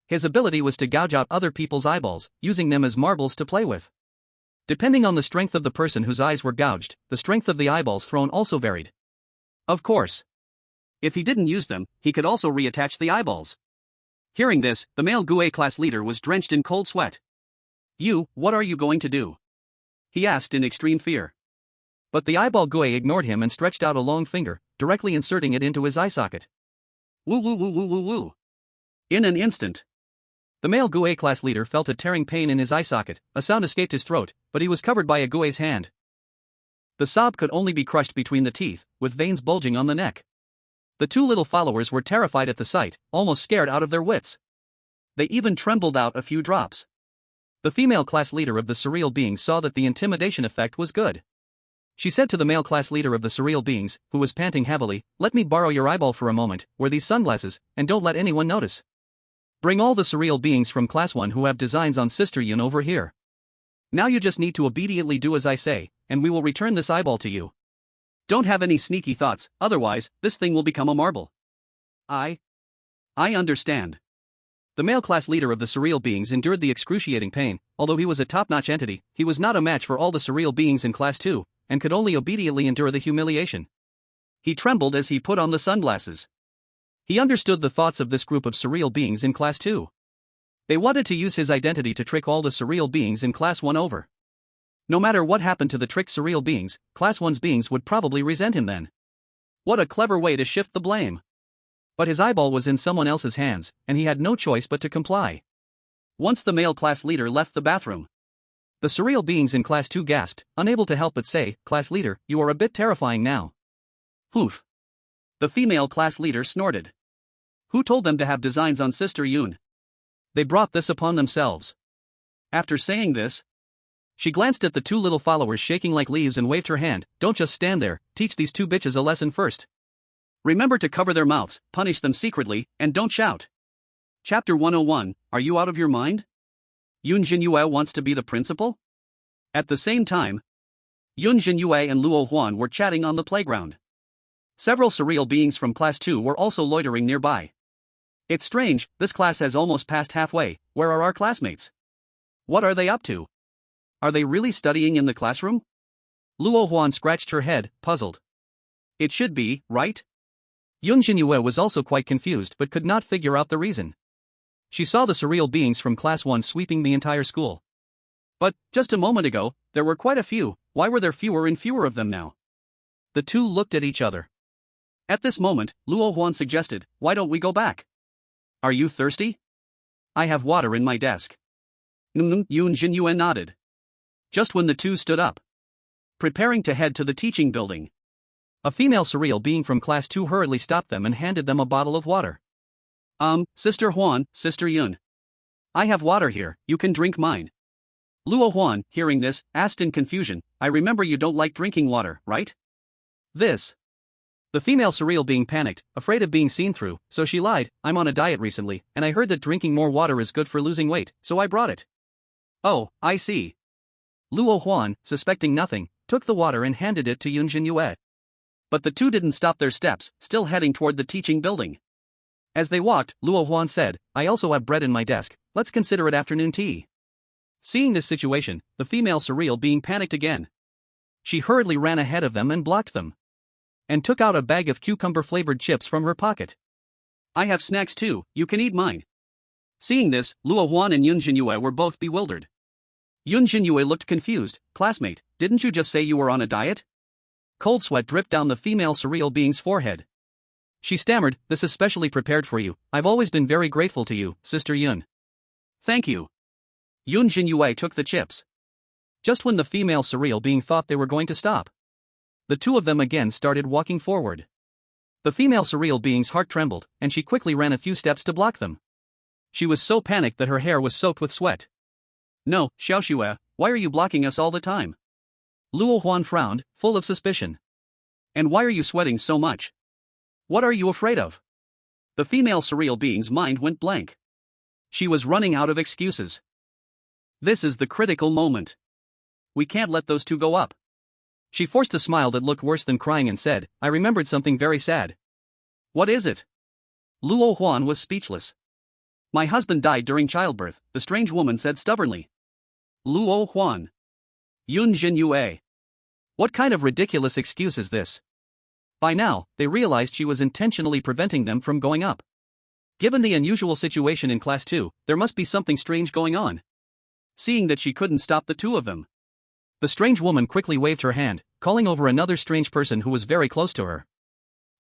His ability was to gouge out other people's eyeballs, using them as marbles to play with. Depending on the strength of the person whose eyes were gouged, the strength of the eyeballs thrown also varied. Of course. If he didn't use them, he could also reattach the eyeballs. Hearing this, the male Gue class leader was drenched in cold sweat. What are you going to do? He asked in extreme fear. But the eyeball Gue ignored him and stretched out a long finger, directly inserting it into his eye socket. Woo woo woo woo woo woo. In an instant, the male Gue class leader felt a tearing pain in his eye socket. A sound escaped his throat, but he was covered by a Gue's hand. The sob could only be crushed between the teeth, with veins bulging on the neck. The 2 little followers were terrified at the sight, almost scared out of their wits. They even trembled out a few drops. The female class leader of the surreal beings saw that the intimidation effect was good. She said to the male class leader of the surreal beings, who was panting heavily, Let me borrow your eyeball for a moment, wear these sunglasses, and don't let anyone notice. Bring all the surreal beings from class 1 who have designs on Sister Yun over here. Now you just need to obediently do as I say, and we will return this eyeball to you. Don't have any sneaky thoughts, otherwise, this thing will become a marble. I understand. The male class leader of the surreal beings endured the excruciating pain. Although he was a top-notch entity, he was not a match for all the surreal beings in class 2, and could only obediently endure the humiliation. He trembled as he put on the sunglasses. He understood the thoughts of this group of surreal beings in class 2. They wanted to use his identity to trick all the surreal beings in Class 1 over. No matter what happened to the tricked surreal beings, Class 1's beings would probably resent him then. What a clever way to shift the blame. But his eyeball was in someone else's hands, and he had no choice but to comply. Once the male class leader left the bathroom, the surreal beings in Class 2 gasped, unable to help but say, "Class leader, you are a bit terrifying now." "Poof." The female class leader snorted. "Who told them to have designs on Sister Yun? They brought this upon themselves." After saying this, she glanced at the two little followers shaking like leaves and waved her hand. "Don't just stand there, teach these two bitches a lesson first. Remember to cover their mouths, punish them secretly, and don't shout." Chapter 101, Are You Out of Your Mind? Yun Zhenyue wants to be the principal? At the same time, Yun Zhenyue and Luo Huan were chatting on the playground. Several surreal beings from Class 2 were also loitering nearby. "It's strange, this class has almost passed halfway. Where are our classmates? What are they up to? Are they really studying in the classroom?" Luo Huan scratched her head, puzzled. "It should be, right?" Yun Zhenyue was also quite confused but could not figure out the reason. She saw the surreal beings from Class 1 sweeping the entire school. But, just a moment ago, there were quite a few. Why were there fewer and fewer of them now? The two looked at each other. At this moment, Luo Huan suggested, "Why don't we go back? Are you thirsty? I have water in my desk." Yun Zhenyue nodded. Just when the two stood up, preparing to head to the teaching building, a female surreal being from Class 2 hurriedly stopped them and handed them a bottle of water. Sister Huan, Sister Yun. I have water here, you can drink mine." Luo Huan, hearing this, asked in confusion, "I remember you don't like drinking water, right?" This. The female surreal being panicked, afraid of being seen through, so she lied, "I'm on a diet recently, and I heard that drinking more water is good for losing weight, so I brought it." "Oh, I see." Luo Huan, suspecting nothing, took the water and handed it to Yun Zhenyue. But the two didn't stop their steps, still heading toward the teaching building. As they walked, Luo Huan said, "I also have bread in my desk, let's consider it afternoon tea." Seeing this situation, the female surreal being panicked again. She hurriedly ran ahead of them and blocked them. And took out a bag of cucumber-flavored chips from her pocket. "I have snacks too, you can eat mine." Seeing this, Luo Huan and Yun Zhenyue were both bewildered. Yun Zhenyue looked confused. "Classmate, didn't you just say you were on a diet?" Cold sweat dripped down the female surreal being's forehead. She stammered, "This is specially prepared for you. I've always been very grateful to you, Sister Yun." "Thank you." Yun Zhenyue took the chips. Just when the female surreal being thought they were going to stop, the two of them again started walking forward. The female surreal being's heart trembled, and she quickly ran a few steps to block them. She was so panicked that her hair was soaked with sweat. "No, Xiaoxue, why are you blocking us all the time?" Luo Huan frowned, full of suspicion. "And why are you sweating so much? What are you afraid of?" The female surreal being's mind went blank. She was running out of excuses. This is the critical moment. We can't let those two go up. She forced a smile that looked worse than crying and said, "I remembered something very sad." "What is it?" Luo Huan was speechless. "My husband died during childbirth," the strange woman said stubbornly. Luo Huan. Yun Zhenyue. What kind of ridiculous excuse is this? By now, they realized she was intentionally preventing them from going up. Given the unusual situation in Class 2, there must be something strange going on. Seeing that she couldn't stop the two of them, the strange woman quickly waved her hand, calling over another strange person who was very close to her.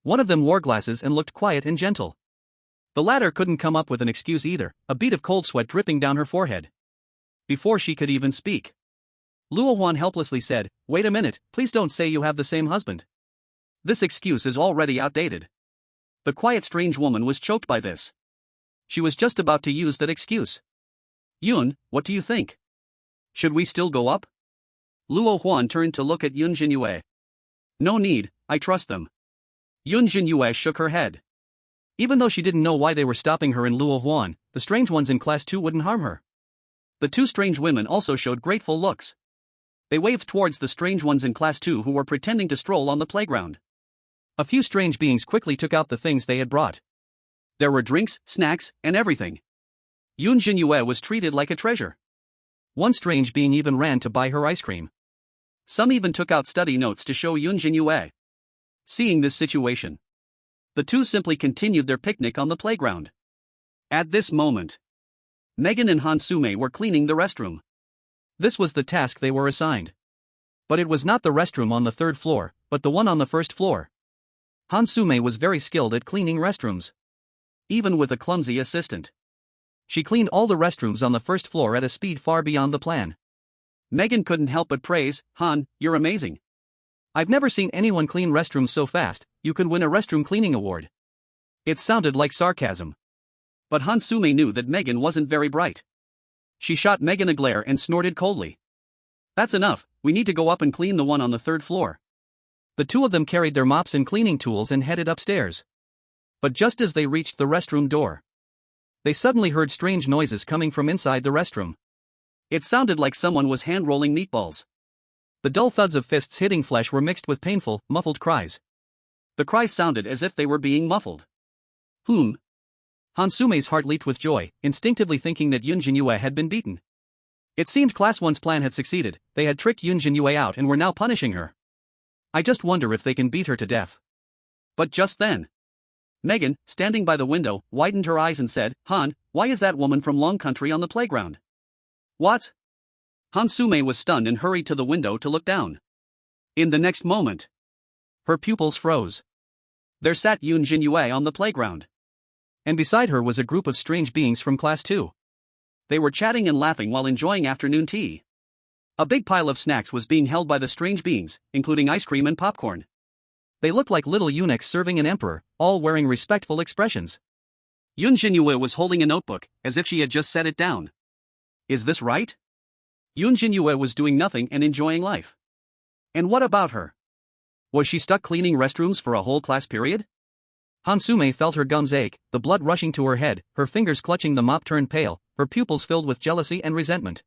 One of them wore glasses and looked quiet and gentle. The latter couldn't come up with an excuse either, a bead of cold sweat dripping down her forehead. Before she could even speak, Luo Huan helplessly said, "Wait a minute, please don't say you have the same husband. This excuse is already outdated." The quiet strange woman was choked by this. She was just about to use that excuse. "Yun, what do you think? Should we still go up?" Luo Huan turned to look at Yun Zhenyue. "No need, I trust them." Yun Zhenyue shook her head. Even though she didn't know why they were stopping her and Luo Huan, the strange ones in Class 2 wouldn't harm her. The two strange women also showed grateful looks. They waved towards the strange ones in Class 2 who were pretending to stroll on the playground. A few strange beings quickly took out the things they had brought. There were drinks, snacks, and everything. Yun Zhenyue was treated like a treasure. One strange being even ran to buy her ice cream. Some even took out study notes to show Yun Zhenyue. Seeing this situation, the two simply continued their picnic on the playground. At this moment, Megan and Han Sume were cleaning the restroom. This was the task they were assigned. But it was not the restroom on the third floor, but the one on the first floor. Han Sume was very skilled at cleaning restrooms. Even with a clumsy assistant. She cleaned all the restrooms on the first floor at a speed far beyond the plan. Megan couldn't help but praise, "Han, you're amazing. I've never seen anyone clean restrooms so fast, you could win a restroom cleaning award." It sounded like sarcasm. But Han Sume knew that Megan wasn't very bright. She shot Megan a glare and snorted coldly. "That's enough, we need to go up and clean the one on the third floor." The two of them carried their mops and cleaning tools and headed upstairs. But just as they reached the restroom door, they suddenly heard strange noises coming from inside the restroom. It sounded like someone was hand-rolling meatballs. The dull thuds of fists hitting flesh were mixed with painful, muffled cries. The cries sounded as if they were being muffled. Han Sume's heart leaped with joy, instinctively thinking that Yun Zhenyue had been beaten. It seemed Class 1's plan had succeeded, they had tricked Yun Zhenyue out and were now punishing her. I just wonder if they can beat her to death. But just then, Megan, standing by the window, widened her eyes and said, "Han, why is that woman from Long Country on the playground?" "What?" Han Sume was stunned and hurried to the window to look down. In the next moment, her pupils froze. There sat Yun Zhenyue on the playground. And beside her was a group of strange beings from Class 2. They were chatting and laughing while enjoying afternoon tea. A big pile of snacks was being held by the strange beings, including ice cream and popcorn. They looked like little eunuchs serving an emperor, all wearing respectful expressions. Yun Zhenyue was holding a notebook, as if she had just set it down. Is this right? Yun Zhenyue was doing nothing and enjoying life. And what about her? Was she stuck cleaning restrooms for a whole class period? Han Sume felt her gums ache, the blood rushing to her head, her fingers clutching the mop turned pale, her pupils filled with jealousy and resentment.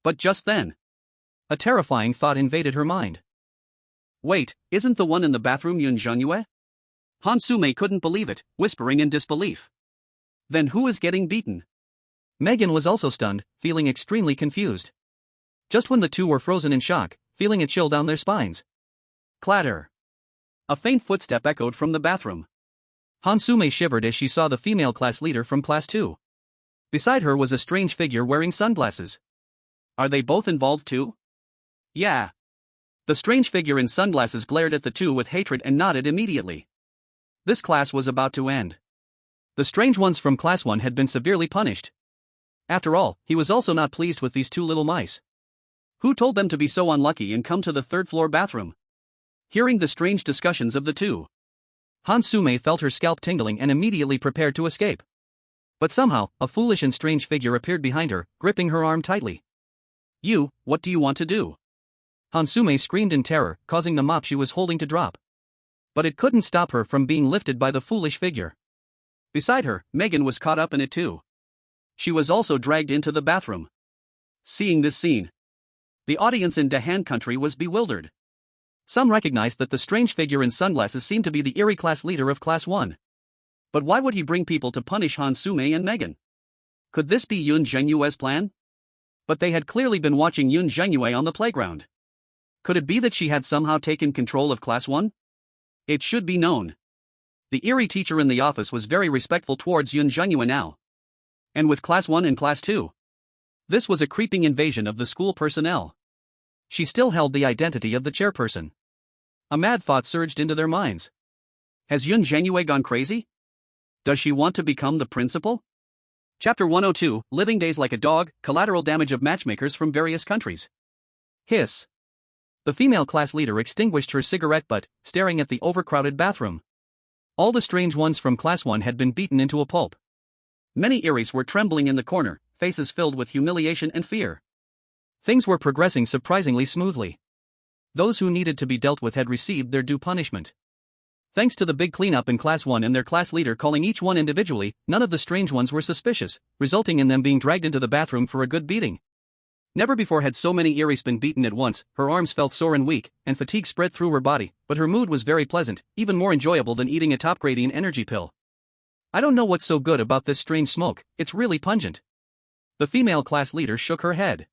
But just then, a terrifying thought invaded her mind. Wait, isn't the one in the bathroom Yun Zhenyue? Han Sume couldn't believe it, whispering in disbelief. Then who is getting beaten? Megan was also stunned, feeling extremely confused. Just when the two were frozen in shock, feeling a chill down their spines. Clatter. A faint footstep echoed from the bathroom. Han Sume shivered as she saw the female class leader from Class 2. Beside her was a strange figure wearing sunglasses. Are they both involved too? Yeah. The strange figure in sunglasses glared at the two with hatred and nodded immediately. This class was about to end. The strange ones from Class 1 had been severely punished. After all, he was also not pleased with these two little mice. Who told them to be so unlucky and come to the third-floor bathroom? Hearing the strange discussions of the two, Han Sume felt her scalp tingling and immediately prepared to escape. But somehow, a foolish and strange figure appeared behind her, gripping her arm tightly. "You, what do you want to do?" Han Sume screamed in terror, causing the mop she was holding to drop. But it couldn't stop her from being lifted by the foolish figure. Beside her, Megan was caught up in it too. She was also dragged into the bathroom. Seeing this scene, the audience in Dahan country was bewildered. Some recognized that the strange figure in sunglasses seemed to be the Eerie class leader of Class 1. But why would he bring people to punish Han Sume and Megan? Could this be Yun Zhenyue's plan? But they had clearly been watching Yun Zhenyue on the playground. Could it be that she had somehow taken control of Class 1? It should be known. The Eerie teacher in the office was very respectful towards Yun Zhenyue now. And with Class 1 and Class 2, this was a creeping invasion of the school personnel. She still held the identity of the chairperson. A mad thought surged into their minds. Has Yun Zhenyue gone crazy? Does she want to become the principal? Chapter 102, Living Days Like a Dog, Collateral Damage of Matchmakers from Various Countries. Hiss. The female class leader extinguished her cigarette butt, staring at the overcrowded bathroom. All the strange ones from Class 1 had been beaten into a pulp. Many Eeries were trembling in the corner, faces filled with humiliation and fear. Things were progressing surprisingly smoothly. Those who needed to be dealt with had received their due punishment. Thanks to the big cleanup in Class 1 and their class leader calling each one individually, none of the strange ones were suspicious, resulting in them being dragged into the bathroom for a good beating. Never before had so many Eeries been beaten at once. Her arms felt sore and weak, and fatigue spread through her body, but her mood was very pleasant, even more enjoyable than eating a top-gradient energy pill. I don't know what's so good about this strange smoke, it's really pungent. The female class leader shook her head.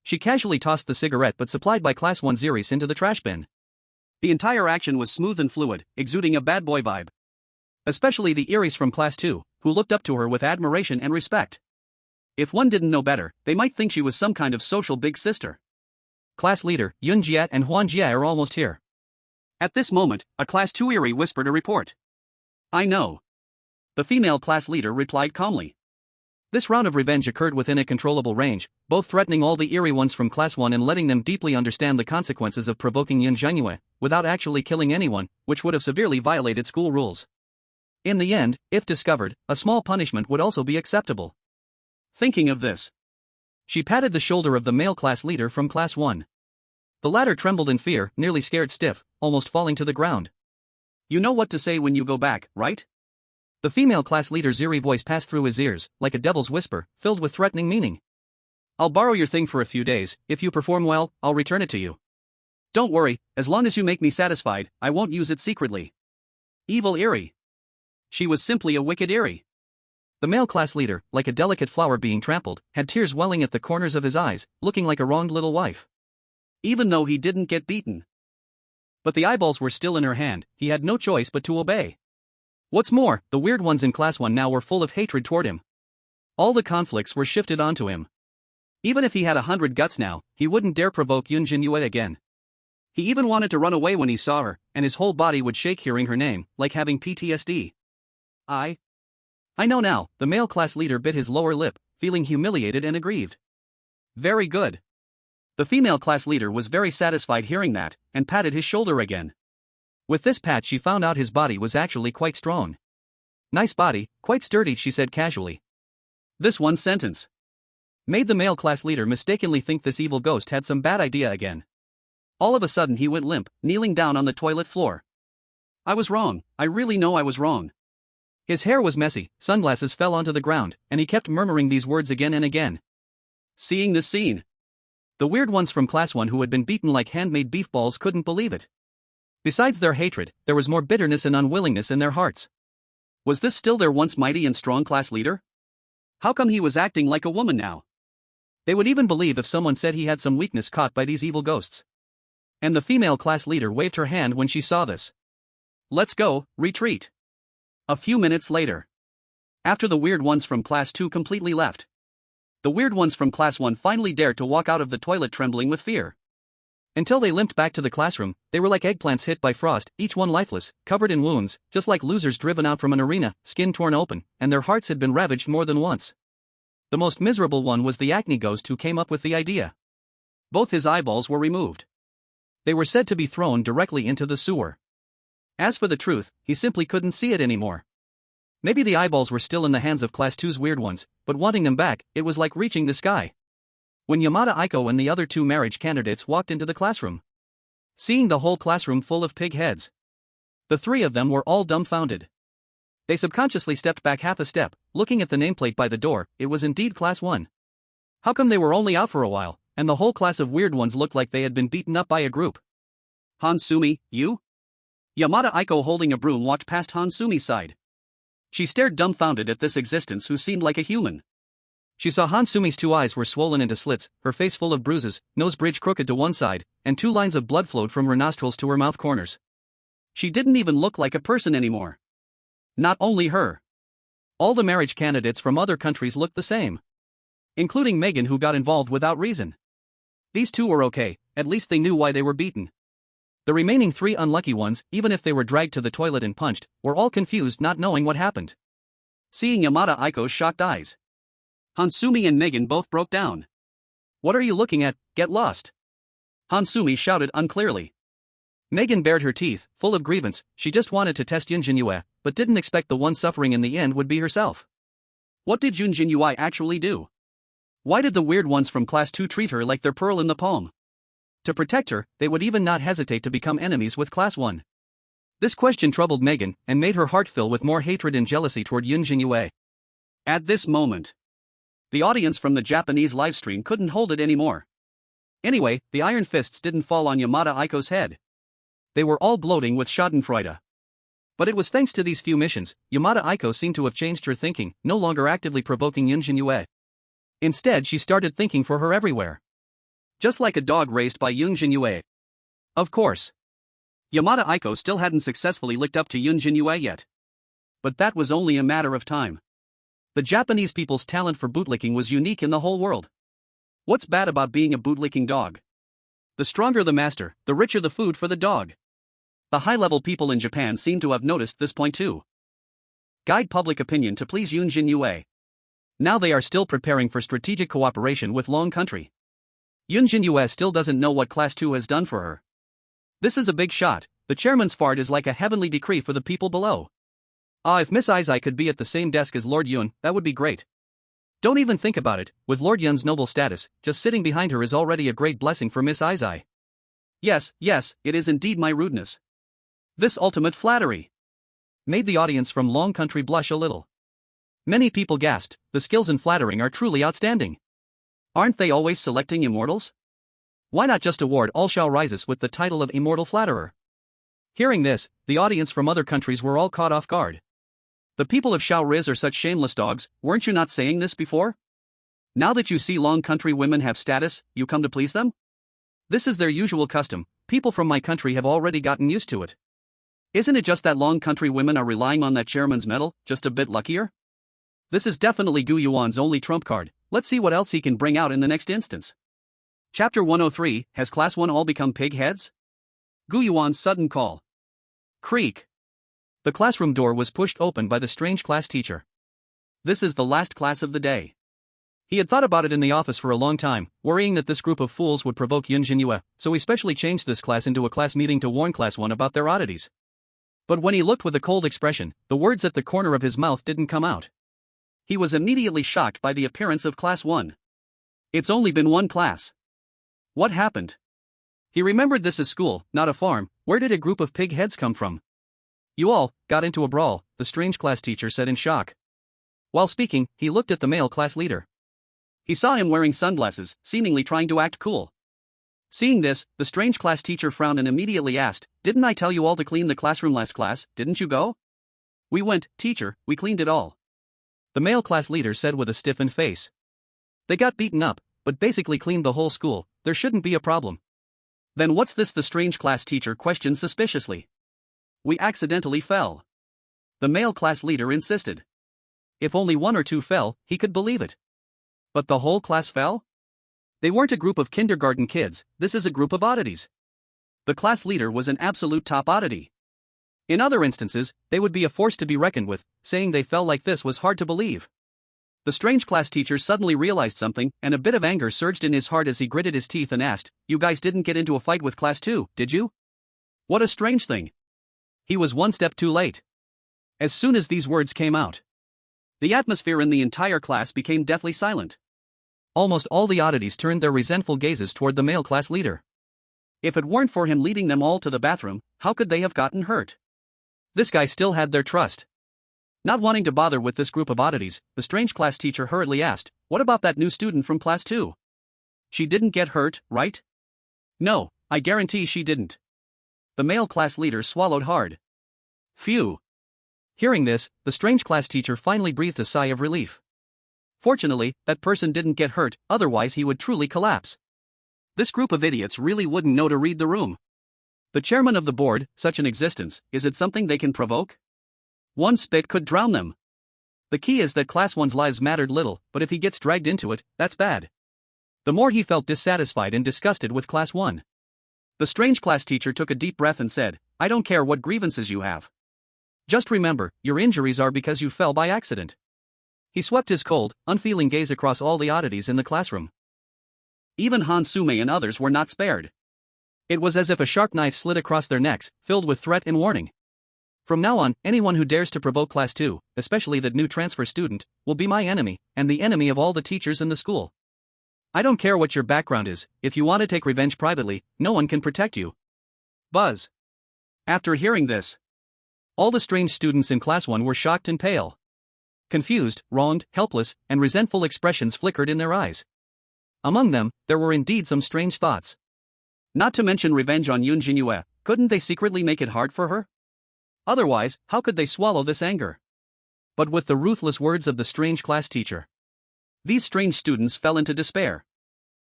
She casually tossed the cigarette but supplied by Class 1's Eeries into the trash bin. The entire action was smooth and fluid, exuding a bad boy vibe. Especially the Eeries from Class 2, who looked up to her with admiration and respect. If one didn't know better, they might think she was some kind of social big sister. Class leader, Yun Zhenyue and Huan Jie are almost here. At this moment, a Class 2 Eerie whispered a report. I know. The female class leader replied calmly. This round of revenge occurred within a controllable range, both threatening all the Eerie ones from Class 1 and letting them deeply understand the consequences of provoking Yun Zhenyue, without actually killing anyone, which would have severely violated school rules. In the end, if discovered, a small punishment would also be acceptable. Thinking of this, she patted the shoulder of the male class leader from Class 1. The latter trembled in fear, nearly scared stiff, almost falling to the ground. You know what to say when you go back, right? The female class leader's eerie voice passed through his ears, like a devil's whisper, filled with threatening meaning. I'll borrow your thing for a few days. If you perform well, I'll return it to you. Don't worry, as long as you make me satisfied, I won't use it secretly. Evil Eerie. She was simply a wicked Eerie. The male class leader, like a delicate flower being trampled, had tears welling at the corners of his eyes, looking like a wronged little wife. Even though he didn't get beaten. But the eyeballs were still in her hand, he had no choice but to obey. What's more, the weird ones in Class 1 now were full of hatred toward him. All the conflicts were shifted onto him. Even if he had 100 guts now, he wouldn't dare provoke Yun Zhenyue again. He even wanted to run away when he saw her, and his whole body would shake hearing her name, like having PTSD. I know now, the male class leader bit his lower lip, feeling humiliated and aggrieved. Very good. The female class leader was very satisfied hearing that, and patted his shoulder again. With this pat she found out his body was actually quite strong. Nice body, quite sturdy, she said casually. This one sentence made the male class leader mistakenly think this evil ghost had some bad idea again. All of a sudden he went limp, kneeling down on the toilet floor. I was wrong, I really know I was wrong. His hair was messy, sunglasses fell onto the ground, and he kept murmuring these words again and again. Seeing this scene, the weird ones from Class 1 who had been beaten like handmade beef balls couldn't believe it. Besides their hatred, there was more bitterness and unwillingness in their hearts. Was this still their once mighty and strong class leader? How come he was acting like a woman now? They would even believe if someone said he had some weakness caught by these evil ghosts. And the female class leader waved her hand when she saw this. Let's go, retreat. A few minutes later, after the weird ones from Class 2 completely left, the weird ones from Class 1 finally dared to walk out of the toilet trembling with fear. Until they limped back to the classroom, they were like eggplants hit by frost, each one lifeless, covered in wounds, just like losers driven out from an arena, skin torn open, and their hearts had been ravaged more than once. The most miserable one was the acne ghost who came up with the idea. Both his eyeballs were removed. They were said to be thrown directly into the sewer. As for the truth, he simply couldn't see it anymore. Maybe the eyeballs were still in the hands of Class 2's weird ones, but wanting them back, it was like reaching the sky. When Yamada Aiko and the other two marriage candidates walked into the classroom, seeing the whole classroom full of pig heads, the three of them were all dumbfounded. They subconsciously stepped back half a step, looking at the nameplate by the door. It was indeed Class 1. How come they were only out for a while, and the whole class of weird ones looked like they had been beaten up by a group? Hansumi, you? Yamada Aiko holding a broom walked past Hansumi's side. She stared dumbfounded at this existence who seemed like a human. She saw Hansumi's two eyes were swollen into slits, her face full of bruises, nose bridge crooked to one side, and 2 lines of blood flowed from her nostrils to her mouth corners. She didn't even look like a person anymore. Not only her. All the marriage candidates from other countries looked the same. Including Megan, who got involved without reason. These two were okay, at least they knew why they were beaten. The remaining 3 unlucky ones, even if they were dragged to the toilet and punched, were all confused, not knowing what happened. Seeing Yamada Aiko's shocked eyes, Hansumi and Megan both broke down. What are you looking at? Get lost! Hansumi shouted unclearly. Megan bared her teeth, full of grievance. She just wanted to test Yun Zhenyue, but didn't expect the one suffering in the end would be herself. What did Yun Zhenyue actually do? Why did the weird ones from Class 2 treat her like their pearl in the palm? To protect her, they would even not hesitate to become enemies with Class 1. This question troubled Megan, and made her heart fill with more hatred and jealousy toward Yun Zhenyue. At this moment, the audience from the Japanese livestream couldn't hold it anymore. Anyway, the iron fists didn't fall on Yamada Aiko's head. They were all bloating with schadenfreude. But it was thanks to these few missions, Yamada Aiko seemed to have changed her thinking, no longer actively provoking Yun Zhenyue. Instead, she started thinking for her everywhere. Just like a dog raised by Yun Zhenyue. Of course. Yamada Aiko still hadn't successfully licked up to Yun Zhenyue yet. But that was only a matter of time. The Japanese people's talent for bootlicking was unique in the whole world. What's bad about being a bootlicking dog? The stronger the master, the richer the food for the dog. The high-level people in Japan seem to have noticed this point too. Guide public opinion to please Yun Zhenyue. Now they are still preparing for strategic cooperation with Long Country. Yun Zhenyue still doesn't know what Class 2 has done for her. This is a big shot. The chairman's fart is like a heavenly decree for the people below. If Miss Izai could be at the same desk as Lord Yun, that would be great. Don't even think about it, with Lord Yun's noble status, just sitting behind her is already a great blessing for Miss Izai. Yes, it is indeed my rudeness. This ultimate flattery made the audience from Long Country blush a little. Many people gasped, the skills in flattering are truly outstanding. Aren't they always selecting immortals? Why not just award all Shao Rises with the title of Immortal Flatterer? Hearing this, the audience from other countries were all caught off guard. The people of Shao Riz are such shameless dogs, weren't you not saying this before? Now that you see Long Country women have status, you come to please them? This is their usual custom, people from my country have already gotten used to it. Isn't it just that Long Country women are relying on that chairman's medal, just a bit luckier? This is definitely Gu Yuan's only trump card, let's see what else he can bring out in the next instance. Chapter 103, Has Class 1 all become pig heads? Gu Yuan's sudden call. Creak. The classroom door was pushed open by the strange class teacher. This is the last class of the day. He had thought about it in the office for a long time, worrying that this group of fools would provoke Yun Zhenyue, so he specially changed this class into a class meeting to warn Class 1 about their oddities. But when he looked with a cold expression, the words at the corner of his mouth didn't come out. He was immediately shocked by the appearance of Class 1. It's only been one class. What happened? He remembered this as school, not a farm. Where did a group of pig heads come from? You all got into a brawl, the strange class teacher said in shock. While speaking, he looked at the male class leader. He saw him wearing sunglasses, seemingly trying to act cool. Seeing this, the strange class teacher frowned and immediately asked, "Didn't I tell you all to clean the classroom last class, didn't you go?" "We went, teacher, we cleaned it all," the male class leader said with a stiffened face. "They got beaten up, but basically cleaned the whole school, there shouldn't be a problem." "Then what's this?" the strange class teacher questioned suspiciously. "We accidentally fell," the male class leader insisted. If only one or two fell, he could believe it. But the whole class fell? They weren't a group of kindergarten kids, this is a group of oddities. The class leader was an absolute top oddity. In other instances, they would be a force to be reckoned with, saying they fell like this was hard to believe. The strange class teacher suddenly realized something, and a bit of anger surged in his heart as he gritted his teeth and asked, "You guys didn't get into a fight with Class 2, did you?" What a strange thing. He was one step too late. As soon as these words came out, the atmosphere in the entire class became deathly silent. Almost all the oddities turned their resentful gazes toward the male class leader. If it weren't for him leading them all to the bathroom, how could they have gotten hurt? This guy still had their trust. Not wanting to bother with this group of oddities, the strange class teacher hurriedly asked, "What about that new student from Class 2? She didn't get hurt, right?" "No, I guarantee she didn't." The male class leader swallowed hard. Phew. Hearing this, the strange class teacher finally breathed a sigh of relief. Fortunately, that person didn't get hurt, otherwise he would truly collapse. This group of idiots really wouldn't know to read the room. The chairman of the board, such an existence, is it something they can provoke? One spit could drown them. The key is that Class 1's lives mattered little, but if he gets dragged into it, that's bad. The more he felt dissatisfied and disgusted with Class 1. The strange class teacher took a deep breath and said, "I don't care what grievances you have. Just remember, your injuries are because you fell by accident." He swept his cold, unfeeling gaze across all the oddities in the classroom. Even Han Sume and others were not spared. It was as if a sharp knife slid across their necks, filled with threat and warning. From now on, anyone who dares to provoke Class 2, especially that new transfer student, will be my enemy, and the enemy of all the teachers in the school. I don't care what your background is, if you want to take revenge privately, no one can protect you. Buzz. After hearing this, all the strange students in Class 1 were shocked and pale. Confused, wronged, helpless, and resentful expressions flickered in their eyes. Among them, there were indeed some strange thoughts. Not to mention revenge on Yun Zhenyue, couldn't they secretly make it hard for her? Otherwise, how could they swallow this anger? But with the ruthless words of the strange class teacher, these strange students fell into despair.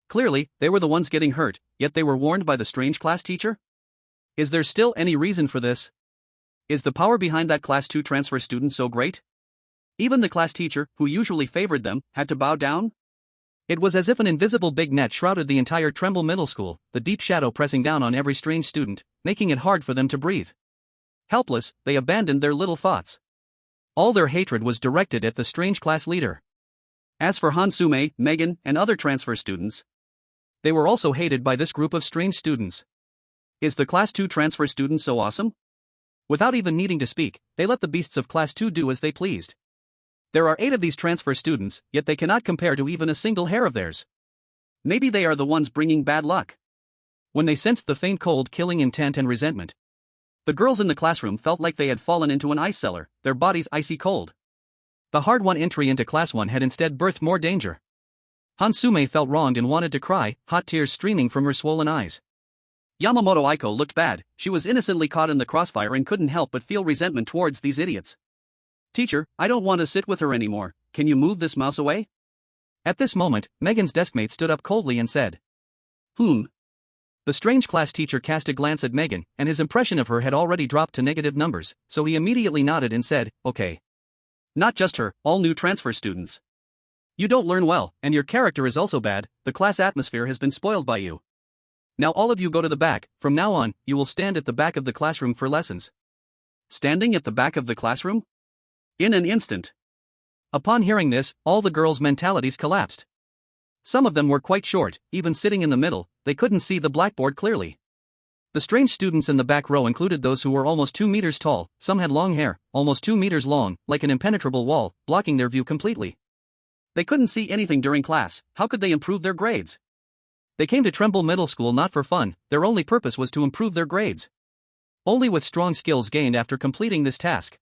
Clearly, they were the ones getting hurt, yet they were warned by the strange class teacher? Is there still any reason for this? Is the power behind that Class 2 transfer student so great? Even the class teacher, who usually favored them, had to bow down? It was as if an invisible big net shrouded the entire Tremble Middle School, the deep shadow pressing down on every strange student, making it hard for them to breathe. Helpless, they abandoned their little thoughts. All their hatred was directed at the strange class leader. As for Hansume, Megan, and other transfer students, they were also hated by this group of strange students. Is the Class 2 transfer student so awesome? Without even needing to speak, they let the beasts of Class 2 do as they pleased. There are 8 of these transfer students, yet they cannot compare to even a single hair of theirs. Maybe they are the ones bringing bad luck. When they sensed the faint cold killing intent and resentment, the girls in the classroom felt like they had fallen into an ice cellar, their bodies icy cold. The hard-won entry into Class 1 had instead birthed more danger. Hansume felt wronged and wanted to cry, hot tears streaming from her swollen eyes. Yamamoto Aiko looked bad. She was innocently caught in the crossfire and couldn't help but feel resentment towards these idiots. Teacher, I don't want to sit with her anymore. Can you move this mouse away? At this moment, Megan's deskmate stood up coldly and said, The strange class teacher cast a glance at Megan, and his impression of her had already dropped to negative numbers, so he immediately nodded and said, okay. Not just her, all new transfer students. You don't learn well, and your character is also bad. The class atmosphere has been spoiled by you. Now all of you go to the back. From now on, you will stand at the back of the classroom for lessons. Standing at the back of the classroom? In an instant. Upon hearing this, all the girls' mentalities collapsed. Some of them were quite short, even sitting in the middle, they couldn't see the blackboard clearly. The strange students in the back row included those who were almost 2 meters tall, some had long hair, almost 2 meters long, like an impenetrable wall, blocking their view completely. They couldn't see anything during class. How could they improve their grades? They came to Tremble Middle School not for fun, their only purpose was to improve their grades. Only with strong skills gained after completing this task.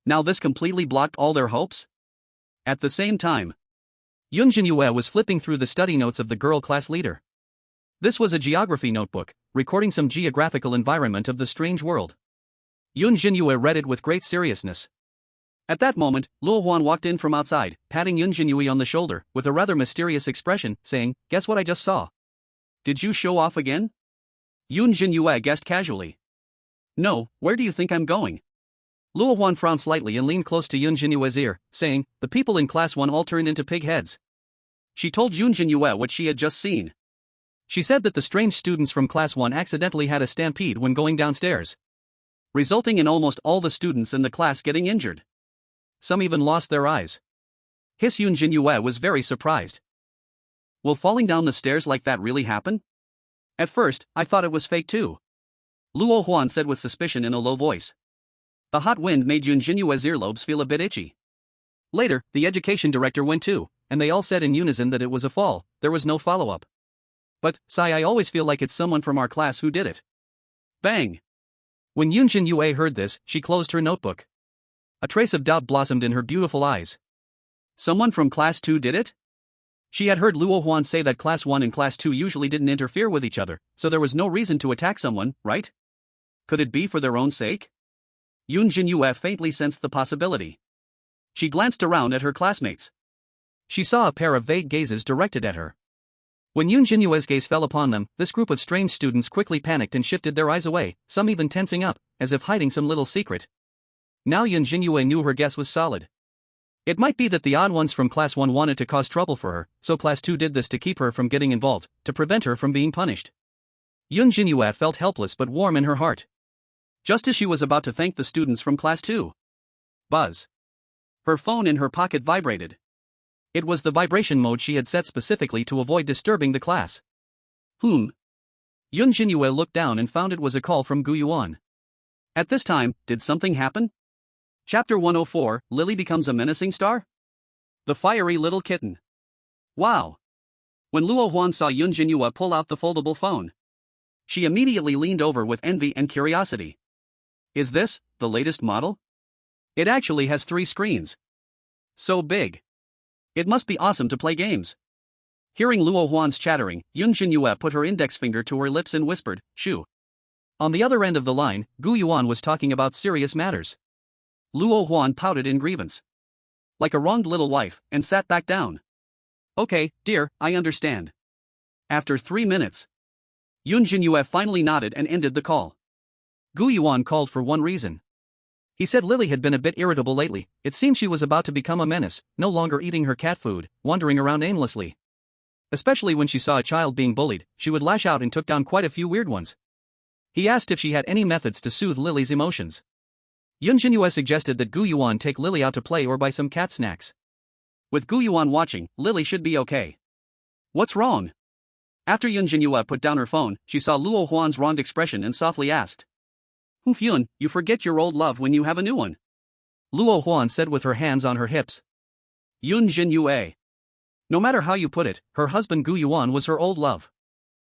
Now this completely blocked all their hopes? At the same time, Yun Zhenyue was flipping through the study notes of the girl class leader. This was a geography notebook, recording some geographical environment of the strange world. Yun Zhenyue read it with great seriousness. At that moment, Luo Huan walked in from outside, patting Yun Zhenyue on the shoulder, with a rather mysterious expression, saying, "Guess what I just saw?" "Did you show off again?" Yun Zhenyue guessed casually. "No, where do you think I'm going?" Luo Huan frowned slightly and leaned close to Yun Zhenyue's ear, saying, "The people in Class 1 all turned into pig heads." She told Yun Zhenyue what she had just seen. She said that the strange students from Class 1 accidentally had a stampede when going downstairs, resulting in almost all the students in the class getting injured. Some even lost their eyes. Yun Zhenyue was very surprised. Will falling down the stairs like that really happen? At first, I thought it was fake too. Luo Huan said with suspicion in a low voice. The hot wind made Yun Zhenyue's earlobes feel a bit itchy. Later, the education director went too, and they all said in unison that it was a fall, there was no follow-up. But, Sai, I always feel like it's someone from our class who did it. Bang! When Yun Zhenyue heard this, she closed her notebook. A trace of doubt blossomed in her beautiful eyes. Someone from Class 2 did it? She had heard Luo Huan say that Class 1 and Class 2 usually didn't interfere with each other, so there was no reason to attack someone, right? Could it be for their own sake? Yun Zhenyue faintly sensed the possibility. She glanced around at her classmates. She saw a pair of vague gazes directed at her. When Yun Zhenyue's gaze fell upon them, this group of strange students quickly panicked and shifted their eyes away, some even tensing up, as if hiding some little secret. Now Yun Zhenyue knew her guess was solid. It might be that the odd ones from Class 1 wanted to cause trouble for her, so Class 2 did this to keep her from getting involved, to prevent her from being punished. Yun Zhenyue felt helpless but warm in her heart. Just as she was about to thank the students from Class 2. Buzz. Her phone in her pocket vibrated. It was the vibration mode she had set specifically to avoid disturbing the class. Yun Zhenyue looked down and found it was a call from Gu Yuan. At this time, did something happen? Chapter 104, Lily becomes a menacing star? The fiery little kitten. Wow! When Luo Huan saw Yun Zhenyue pull out the foldable phone, she immediately leaned over with envy and curiosity. Is this the latest model? It actually has 3 screens. So big. It must be awesome to play games. Hearing Luo Huan's chattering, Yun Zhenyue put her index finger to her lips and whispered, "Shoo." On the other end of the line, Gu Yuan was talking about serious matters. Luo Huan pouted in grievance, like a wronged little wife, and sat back down. Okay, dear, I understand. After 3 minutes, Yun Zhenyue finally nodded and ended the call. Gu Yuan called for one reason. He said Lily had been a bit irritable lately. It seemed she was about to become a menace, no longer eating her cat food, wandering around aimlessly. Especially when she saw a child being bullied, she would lash out and took down quite a few weird ones. He asked if she had any methods to soothe Lily's emotions. Yun Zhenyue suggested that Gu Yuan take Lily out to play or buy some cat snacks. With Gu Yuan watching, Lily should be okay. What's wrong? After Yun Zhenyue put down her phone, she saw Luo Huan's wronged expression and softly asked. Yun, you forget your old love when you have a new one. Luo Huan said with her hands on her hips. Yun Zhenyue. No matter how you put it, her husband Gu Yuan was her old love.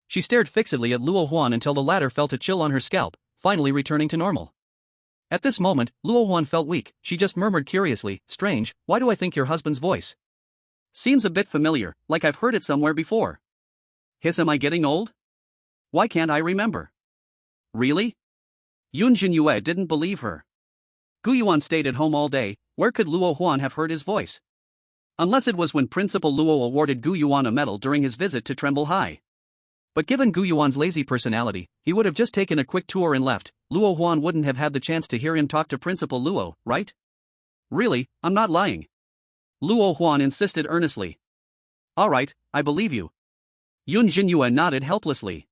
She stared fixedly at Luo Huan until the latter felt a chill on her scalp, finally returning to normal. At this moment, Luo Huan felt weak. She just murmured curiously, strange, why do I think your husband's voice seems a bit familiar, like I've heard it somewhere before. Am I getting old? Why can't I remember? Really? Yun Zhenyue didn't believe her. Gu Yuan stayed at home all day, where could Luo Huan have heard his voice? Unless it was when Principal Luo awarded Gu Yuan a medal during his visit to Tremble High. But given Gu Yuan's lazy personality, he would have just taken a quick tour and left. Luo Huan wouldn't have had the chance to hear him talk to Principal Luo, right? Really, I'm not lying. Luo Huan insisted earnestly. Alright, I believe you. Yun Zhenyue nodded helplessly.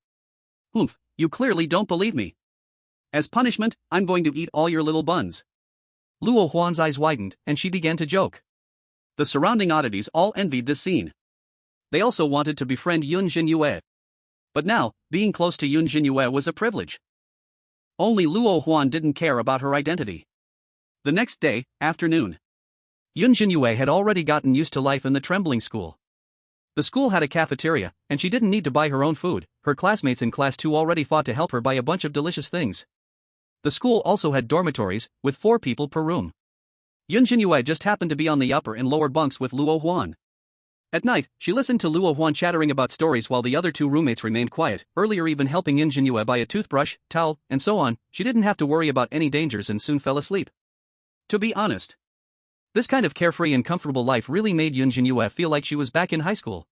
You clearly don't believe me. As punishment, I'm going to eat all your little buns. Luo Huan's eyes widened, and she began to joke. The surrounding oddities all envied this scene. They also wanted to befriend Yun Zhenyue. But now, being close to Yun Zhenyue was a privilege. Only Luo Huan didn't care about her identity. The next day, afternoon. Yun Zhenyue had already gotten used to life in the Trembling School. The school had a cafeteria, and she didn't need to buy her own food. Her classmates in Class 2 already fought to help her buy a bunch of delicious things. The school also had dormitories, with 4 people per room. Yun Zhenyue just happened to be on the upper and lower bunks with Luo Huan. At night, she listened to Luo Huan chattering about stories while the other 2 roommates remained quiet, earlier even helping Yun Zhenyue buy a toothbrush, towel, and so on. She didn't have to worry about any dangers and soon fell asleep. To be honest, this kind of carefree and comfortable life really made Yun Zhenyue feel like she was back in high school.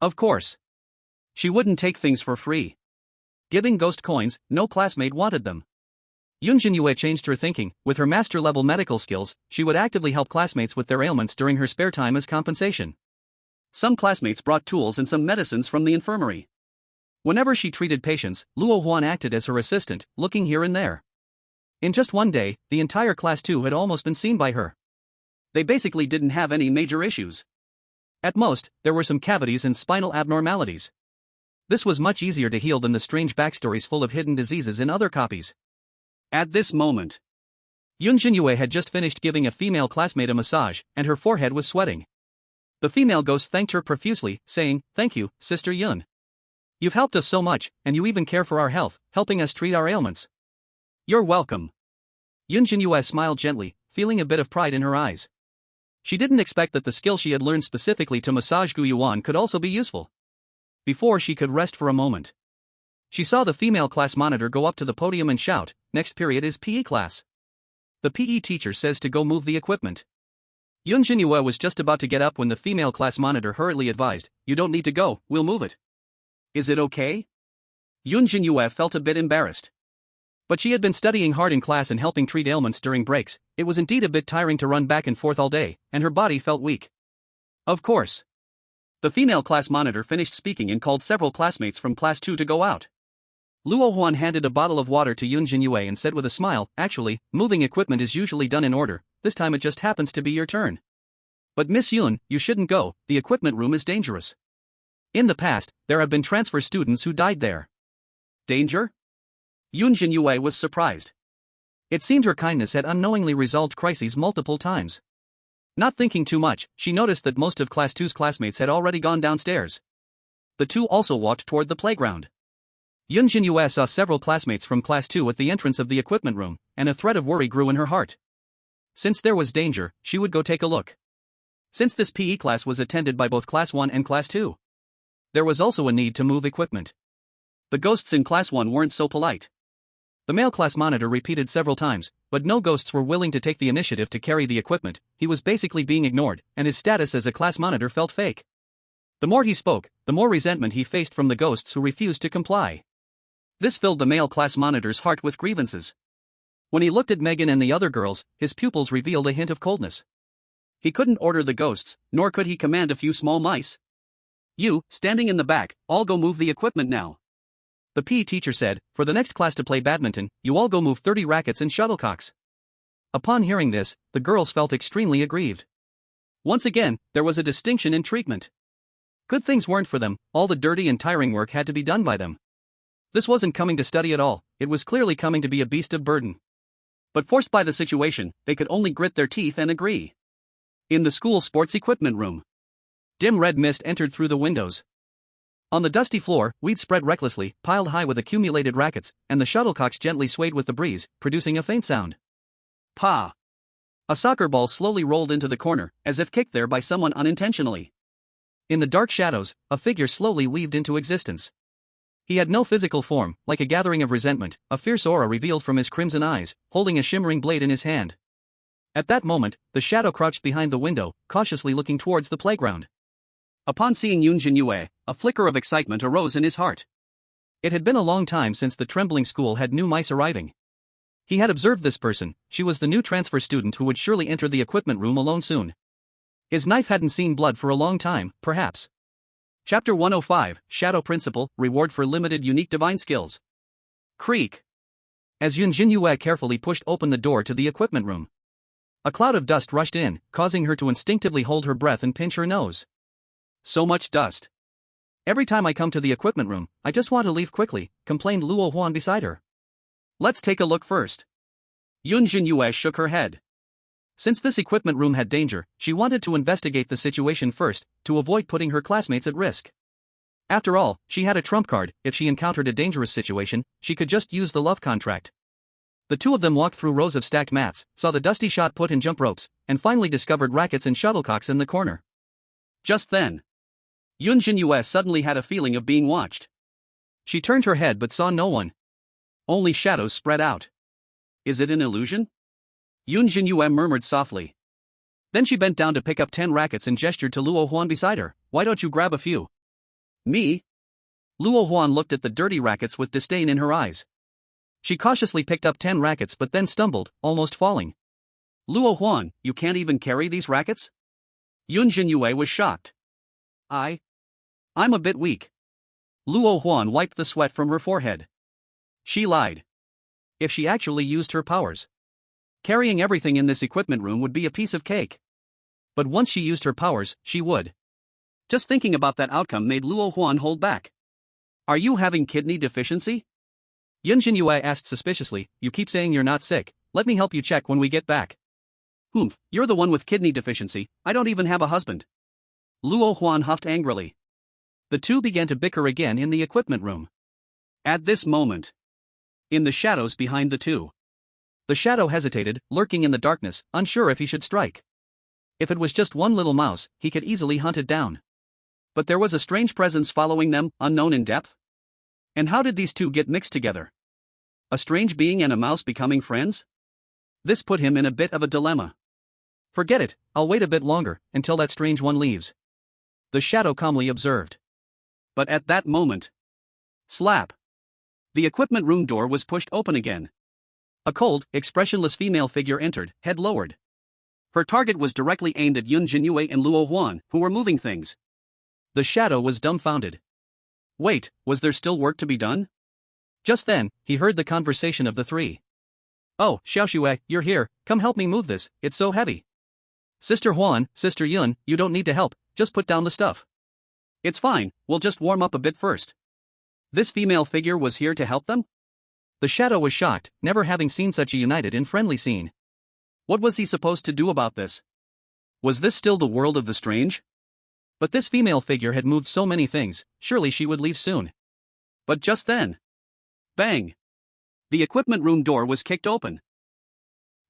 Of course. She wouldn't take things for free. Giving ghost coins, no classmate wanted them. Yun Zhenyue changed her thinking. With her master-level medical skills, she would actively help classmates with their ailments during her spare time as compensation. Some classmates brought tools and some medicines from the infirmary. Whenever she treated patients, Luo Huan acted as her assistant, looking here and there. In just one day, the entire Class 2 had almost been seen by her. They basically didn't have any major issues. At most, there were some cavities and spinal abnormalities. This was much easier to heal than the strange backstories full of hidden diseases in other copies. At this moment, Yun Zhenyue had just finished giving a female classmate a massage, and her forehead was sweating. The female ghost thanked her profusely, saying, "Thank you, Sister Yun. You've helped us so much, and you even care for our health, helping us treat our ailments." "You're welcome." Yun Zhenyue smiled gently, feeling a bit of pride in her eyes. She didn't expect that the skill she had learned specifically to massage Gu Yuan could also be useful. Before she could rest for a moment, she saw the female class monitor go up to the podium and shout, "Next period is PE class. The PE teacher says to go move the equipment." Yun Zhenyue was just about to get up when the female class monitor hurriedly advised, "You don't need to go, we'll move it." "Is it okay?" Yun Zhenyue felt a bit embarrassed. But she had been studying hard in class and helping treat ailments during breaks. It was indeed a bit tiring to run back and forth all day, and her body felt weak. Of course. The female class monitor finished speaking and called several classmates from Class 2 to go out. Luo Huan handed a bottle of water to Yun Zhenyue and said with a smile, "Actually, moving equipment is usually done in order, this time it just happens to be your turn. But Miss Yun, you shouldn't go, the equipment room is dangerous. In the past, there have been transfer students who died there." "Danger?" Yun Zhenyue was surprised. It seemed her kindness had unknowingly resolved crises multiple times. Not thinking too much, she noticed that most of Class 2's classmates had already gone downstairs. The 2 also walked toward the playground. Yun Zhenyue saw several classmates from Class 2 at the entrance of the equipment room, and a thread of worry grew in her heart. Since there was danger, she would go take a look. Since this PE class was attended by both Class 1 and Class 2, there was also a need to move equipment. The ghosts in Class 1 weren't so polite. The male class monitor repeated several times, but no ghosts were willing to take the initiative to carry the equipment. He was basically being ignored, and his status as a class monitor felt fake. The more he spoke, the more resentment he faced from the ghosts who refused to comply. This filled the male class monitor's heart with grievances. When he looked at Megan and the other girls, his pupils revealed a hint of coldness. He couldn't order the ghosts, nor could he command a few small mice. You, standing in the back, all go move the equipment now. The PE teacher said, for the next class to play badminton, you all go move 30 rackets and shuttlecocks. Upon hearing this, the girls felt extremely aggrieved. Once again, there was a distinction in treatment. Good things weren't for them, all the dirty and tiring work had to be done by them. This wasn't coming to study at all, it was clearly coming to be a beast of burden. But forced by the situation, they could only grit their teeth and agree. In the school sports equipment room, dim red mist entered through the windows. On the dusty floor, weeds spread recklessly, piled high with accumulated rackets, and the shuttlecocks gently swayed with the breeze, producing a faint sound. Pa! A soccer ball slowly rolled into the corner, as if kicked there by someone unintentionally. In the dark shadows, a figure slowly weaved into existence. He had no physical form, like a gathering of resentment, a fierce aura revealed from his crimson eyes, holding a shimmering blade in his hand. At that moment, the shadow crouched behind the window, cautiously looking towards the playground. Upon seeing Yun Zhenyue, a flicker of excitement arose in his heart. It had been a long time since the trembling school had new mice arriving. He had observed this person, she was the new transfer student who would surely enter the equipment room alone soon. His knife hadn't seen blood for a long time, perhaps. Chapter 105, Shadow Principle, Reward for Limited Unique Divine Skills. Creak. As Yun Zhenyue carefully pushed open the door to the equipment room, a cloud of dust rushed in, causing her to instinctively hold her breath and pinch her nose. So much dust. Every time I come to the equipment room, I just want to leave quickly, complained Luo Huan beside her. Let's take a look first. Yun Zhenyue shook her head. Since this equipment room had danger, she wanted to investigate the situation first, to avoid putting her classmates at risk. After all, she had a trump card, if she encountered a dangerous situation, she could just use the love contract. The two of them walked through rows of stacked mats, saw the dusty shot put in jump ropes, and finally discovered rackets and shuttlecocks in the corner. Just then, Yun Zhenyue suddenly had a feeling of being watched. She turned her head but saw no one. Only shadows spread out. Is it an illusion? Yun Zhenyue murmured softly. Then she bent down to pick up 10 rackets and gestured to Luo Huan beside her. Why don't you grab a few? Me? Luo Huan looked at the dirty rackets with disdain in her eyes. She cautiously picked up 10 rackets but then stumbled, almost falling. Luo Huan, you can't even carry these rackets? Yun Zhenyue was shocked. I'm a bit weak. Luo Huan wiped the sweat from her forehead. She lied. If she actually used her powers, carrying everything in this equipment room would be a piece of cake. But once she used her powers, she would. Just thinking about that outcome made Luo Huan hold back. Are you having kidney deficiency? Yun Zhenyue asked suspiciously, you keep saying you're not sick, let me help you check when we get back. Humph, you're the one with kidney deficiency, I don't even have a husband. Luo Huan huffed angrily. The two began to bicker again in the equipment room. At this moment, in the shadows behind the two, the shadow hesitated, lurking in the darkness, unsure if he should strike. If it was just one little mouse, he could easily hunt it down. But there was a strange presence following them, unknown in depth. And how did these two get mixed together? A strange being and a mouse becoming friends? This put him in a bit of a dilemma. Forget it, I'll wait a bit longer, until that strange one leaves. The shadow calmly observed. But at that moment, slap! The equipment room door was pushed open again. A cold, expressionless female figure entered, head lowered. Her target was directly aimed at Yun Zhenyue and Luo Huan, who were moving things. The shadow was dumbfounded. Wait, was there still work to be done? Just then, he heard the conversation of the three. Oh, Xiaoxue, you're here, come help me move this, it's so heavy. Sister Huan, Sister Yun, you don't need to help, just put down the stuff. It's fine, we'll just warm up a bit first. This female figure was here to help them? The shadow was shocked, never having seen such a united and friendly scene. What was he supposed to do about this? Was this still the world of the strange? But this female figure had moved so many things, surely she would leave soon. But just then, bang! The equipment room door was kicked open.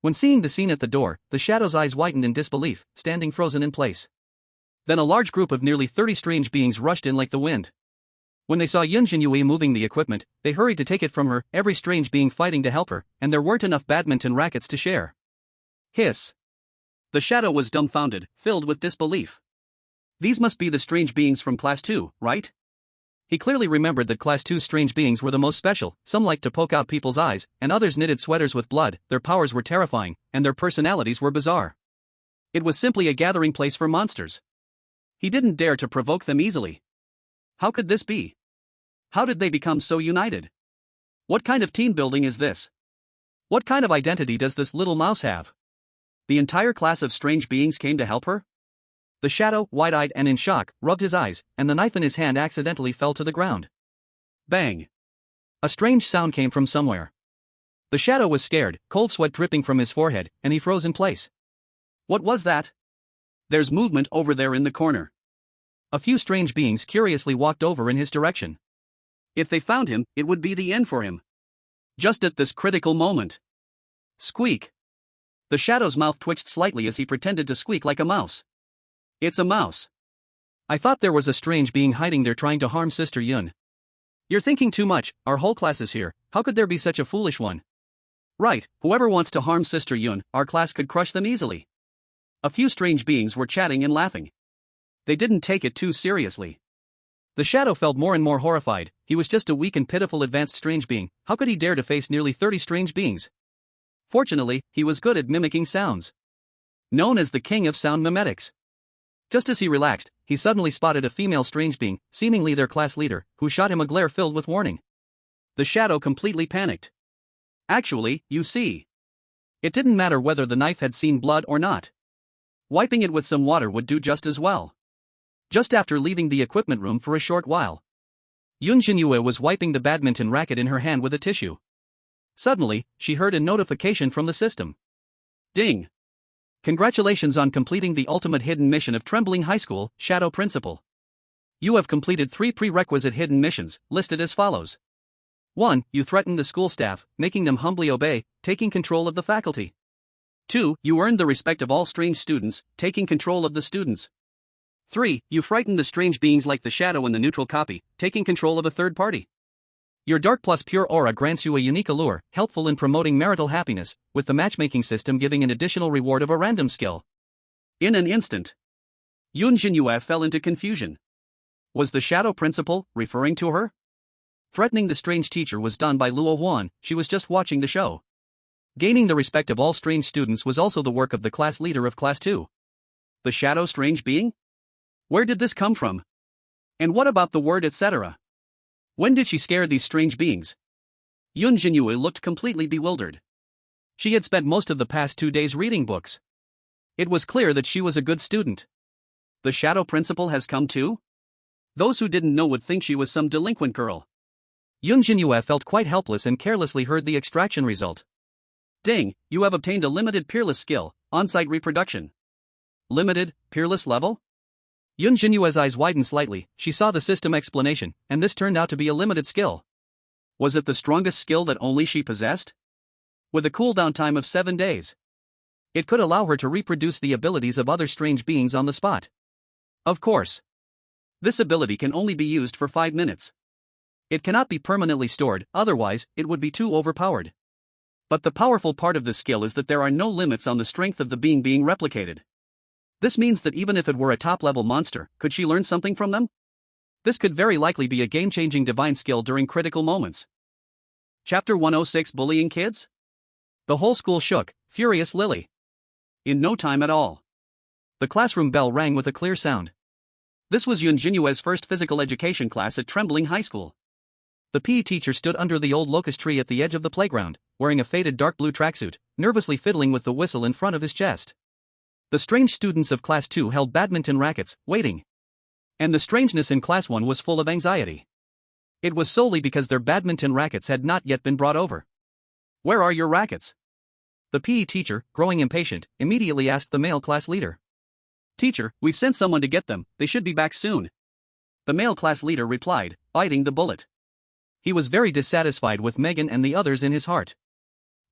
When seeing the scene at the door, the shadow's eyes widened in disbelief, standing frozen in place. Then a large group of nearly 30 strange beings rushed in like the wind. When they saw Yun Zhenyue moving the equipment, they hurried to take it from her, every strange being fighting to help her, and there weren't enough badminton rackets to share. Hiss! The shadow was dumbfounded, filled with disbelief. These must be the strange beings from class 2, right? He clearly remembered that Class 2's strange beings were the most special. Some liked to poke out people's eyes, and others knitted sweaters with blood. Their powers were terrifying, and their personalities were bizarre. It was simply a gathering place for monsters. He didn't dare to provoke them easily. How could this be? How did they become so united? What kind of team building is this? What kind of identity does this little mouse have? The entire class of strange beings came to help her? The shadow, wide-eyed and in shock, rubbed his eyes, and the knife in his hand accidentally fell to the ground. Bang! A strange sound came from somewhere. The shadow was scared, cold sweat dripping from his forehead, and he froze in place. What was that? There's movement over there in the corner. A few strange beings curiously walked over in his direction. If they found him, it would be the end for him. Just at this critical moment. Squeak! The shadow's mouth twitched slightly as he pretended to squeak like a mouse. It's a mouse. I thought there was a strange being hiding there trying to harm Sister Yun. You're thinking too much, our whole class is here, how could there be such a foolish one? Right, whoever wants to harm Sister Yun, our class could crush them easily. A few strange beings were chatting and laughing. They didn't take it too seriously. The shadow felt more and more horrified. He was just a weak and pitiful advanced strange being. How could he dare to face nearly 30 strange beings? Fortunately, he was good at mimicking sounds. Known as the king of sound mimetics. Just as he relaxed, he suddenly spotted a female strange being, seemingly their class leader, who shot him a glare filled with warning. The shadow completely panicked. Actually, you see. It didn't matter whether the knife had seen blood or not. Wiping it with some water would do just as well. Just after leaving the equipment room for a short while, Yun Zhenyue was wiping the badminton racket in her hand with a tissue. Suddenly, she heard a notification from the system. Ding! Congratulations on completing the ultimate hidden mission of Trembling High School, Shadow Principal. You have completed 3 prerequisite hidden missions, listed as follows. 1. You threatened the school staff, making them humbly obey, taking control of the faculty. 2. You earned the respect of all strange students, taking control of the students. 3. You frightened the strange beings like the shadow and the neutral copy, taking control of a third party. Your dark plus pure aura grants you a unique allure, helpful in promoting marital happiness, with the matchmaking system giving an additional reward of a random skill. In an instant, Yun Zhenyue fell into confusion. Was the shadow principal referring to her? Threatening the strange teacher was done by Luo Huan, she was just watching the show. Gaining the respect of all strange students was also the work of the class leader of Class 2. The shadow strange being? Where did this come from? And what about the word etc.? When did she scare these strange beings? Yun Zhenyue looked completely bewildered. She had spent most of the past 2 days reading books. It was clear that she was a good student. The shadow principal has come too? Those who didn't know would think she was some delinquent girl. Yun Zhenyue felt quite helpless and carelessly heard the extraction result. Ding, you have obtained a limited peerless skill, on-site reproduction. Limited, peerless level? Yun Zhenyue's eyes widened slightly, she saw the system explanation, and this turned out to be a limited skill. Was it the strongest skill that only she possessed? With a cooldown time of 7 days. It could allow her to reproduce the abilities of other strange beings on the spot. Of course. This ability can only be used for 5 minutes. It cannot be permanently stored, otherwise, it would be too overpowered. But the powerful part of this skill is that there are no limits on the strength of the being replicated. This means that even if it were a top-level monster, could she learn something from them? This could very likely be a game-changing divine skill during critical moments. Chapter 106 Bullying Kids? The whole school shook, furious Lily. In no time at all, the classroom bell rang with a clear sound. This was Yun Zhenyue's first physical education class at Trembling High School. The PE teacher stood under the old locust tree at the edge of the playground, wearing a faded dark blue tracksuit, nervously fiddling with the whistle in front of his chest. The strange students of Class 2 held badminton rackets, waiting. And the strangeness in Class 1 was full of anxiety. It was solely because their badminton rackets had not yet been brought over. Where are your rackets? The PE teacher, growing impatient, immediately asked the male class leader. Teacher, we've sent someone to get them, they should be back soon. The male class leader replied, biting the bullet. He was very dissatisfied with Megan and the others in his heart.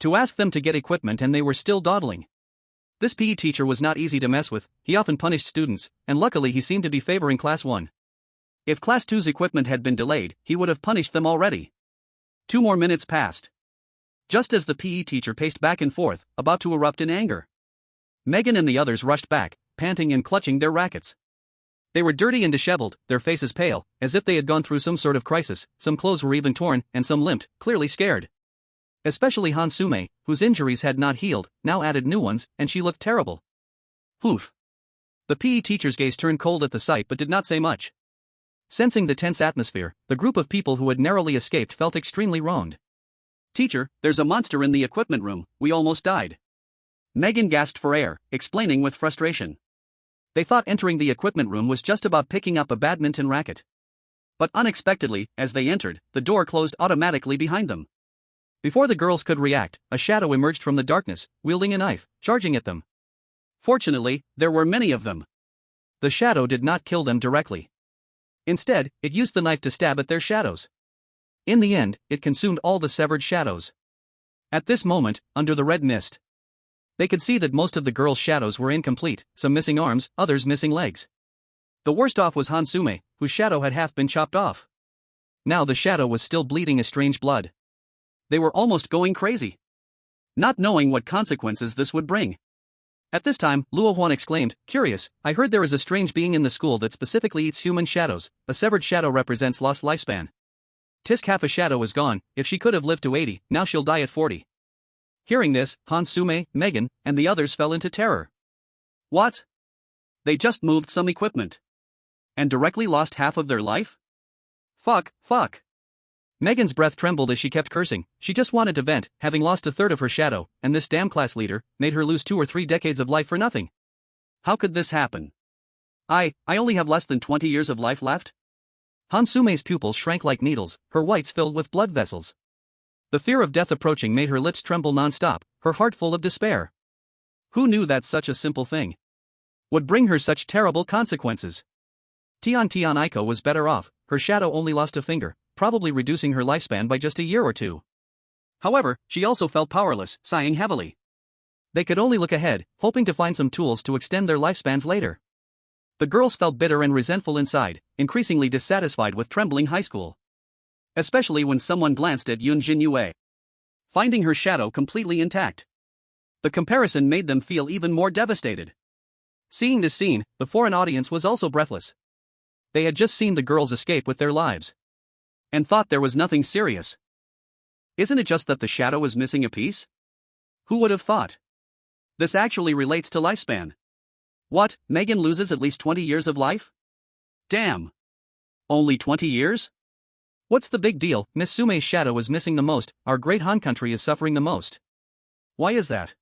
To ask them to get equipment and they were still dawdling. This PE teacher was not easy to mess with, he often punished students, and luckily he seemed to be favoring Class 1. If Class 2's equipment had been delayed, he would have punished them already. 2 more minutes passed. Just as the PE teacher paced back and forth, about to erupt in anger, Megan and the others rushed back, panting and clutching their rackets. They were dirty and disheveled, their faces pale, as if they had gone through some sort of crisis. Some clothes were even torn, and some limped, clearly scared. Especially Han Sume, whose injuries had not healed, now added new ones, and she looked terrible. Oof. The PE teacher's gaze turned cold at the sight but did not say much. Sensing the tense atmosphere, the group of people who had narrowly escaped felt extremely wronged. Teacher, there's a monster in the equipment room, we almost died. Megan gasped for air, explaining with frustration. They thought entering the equipment room was just about picking up a badminton racket. But unexpectedly, as they entered, the door closed automatically behind them. Before the girls could react, a shadow emerged from the darkness, wielding a knife, charging at them. Fortunately, there were many of them. The shadow did not kill them directly. Instead, it used the knife to stab at their shadows. In the end, it consumed all the severed shadows. At this moment, under the red mist, they could see that most of the girls' shadows were incomplete, some missing arms, others missing legs. The worst off was Han Sume, whose shadow had half been chopped off. Now the shadow was still bleeding a strange blood. They were almost going crazy, not knowing what consequences this would bring. At this time, Luo Huan exclaimed, "Curious, I heard there is a strange being in the school that specifically eats human shadows. A severed shadow represents lost lifespan. Tisk half a shadow is gone. If she could have lived to 80, now she'll die at 40. Hearing this, Han Sume, Megan, and the others fell into terror. What? They just moved some equipment and directly lost half of their life? Fuck. Megan's breath trembled as she kept cursing. She just wanted to vent, having lost a third of her shadow, and this damn class leader made her lose 2 or 3 decades of life for nothing. How could this happen? I only have less than 20 years of life left? Han Sume's pupils shrank like needles, her whites filled with blood vessels. The fear of death approaching made her lips tremble non-stop, her heart full of despair. Who knew that such a simple thing would bring her such terrible consequences? Tian Aiko was better off, her shadow only lost a finger, probably reducing her lifespan by just a year or 2. However, she also felt powerless, sighing heavily. They could only look ahead, hoping to find some tools to extend their lifespans later. The girls felt bitter and resentful inside, increasingly dissatisfied with trembling high school. Especially when someone glanced at Yun Zhenyue, finding her shadow completely intact. The comparison made them feel even more devastated. Seeing this scene, the foreign audience was also breathless. They had just seen the girls escape with their lives and thought there was nothing serious. Isn't it just that the shadow is missing a piece? Who would have thought? This actually relates to lifespan. What, Megan loses at least 20 years of life? Damn. Only 20 years? What's the big deal? Miss Sume's shadow is missing the most, our great Han country is suffering the most. Why is that?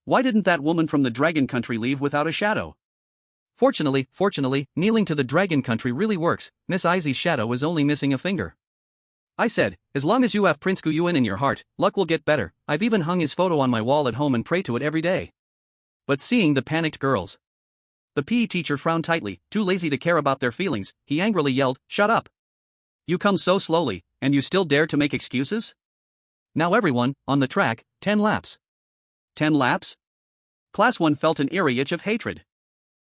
Why didn't that woman from the Dragon Country leave without a shadow? Fortunately, kneeling to the Dragon Country really works. Miss Izzy's shadow is only missing a finger. I said, as long as you have Prince Gu Yuan in your heart, luck will get better. I've even hung his photo on my wall at home and pray to it every day. But seeing the panicked girls, the PE teacher frowned tightly, too lazy to care about their feelings. He angrily yelled, "Shut up! You come so slowly, and you still dare to make excuses? Now everyone, on the track, 10 laps. 10 laps? Class 1 felt an eerie itch of hatred.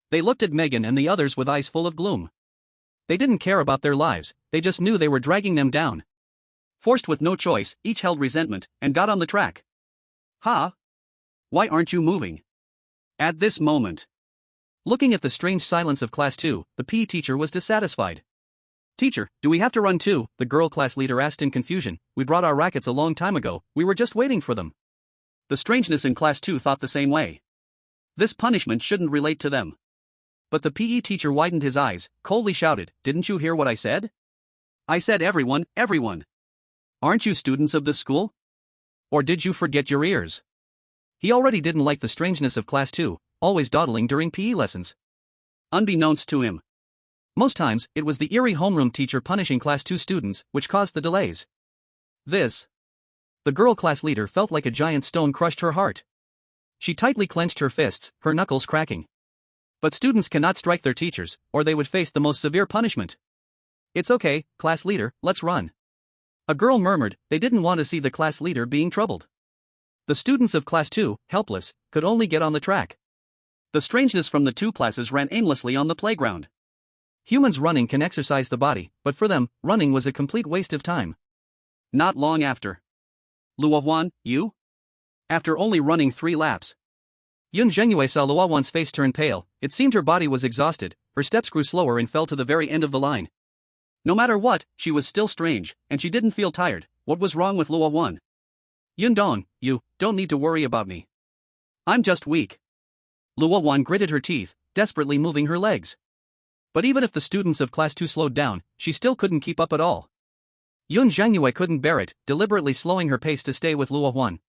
They looked at Megan and the others with eyes full of gloom. They didn't care about their lives, they just knew they were dragging them down. Forced with no choice, each held resentment, and got on the track. Ha! Why aren't you moving? At this moment. Looking at the strange silence of Class 2, the PE teacher was dissatisfied. Teacher, do we have to run too? The girl class leader asked in confusion. We brought our rackets a long time ago, we were just waiting for them. The strangeness in Class 2 thought the same way. This punishment shouldn't relate to them. But the PE teacher widened his eyes, coldly shouted, "Didn't you hear what I said? I said everyone. Aren't you students of this school? Or did you forget your ears?" He already didn't like the strangeness of Class 2, always dawdling during PE lessons. Unbeknownst to him, most times, it was the Eerie homeroom teacher punishing Class 2 students, which caused the delays. The girl class leader felt like a giant stone crushed her heart. She tightly clenched her fists, her knuckles cracking. But students cannot strike their teachers, or they would face the most severe punishment. It's okay, class leader, let's run. A girl murmured, they didn't want to see the class leader being troubled. The students of Class 2, helpless, could only get on the track. The strangeness from the two classes ran aimlessly on the playground. Humans running can exercise the body, but for them, running was a complete waste of time. Not long after. Luo Huan, you? After only running 3 laps. Yun Zhenyue saw Luo Huan's face turn pale. It seemed her body was exhausted, her steps grew slower and fell to the very end of the line. No matter what, she was still strange, and she didn't feel tired. What was wrong with Luo Huan? Yun, you don't need to worry about me. I'm just weak. Luo Huan gritted her teeth, desperately moving her legs. But even if the students of Class 2 slowed down, she still couldn't keep up at all. Yun Zhenyue couldn't bear it, deliberately slowing her pace to stay with Luo Huan.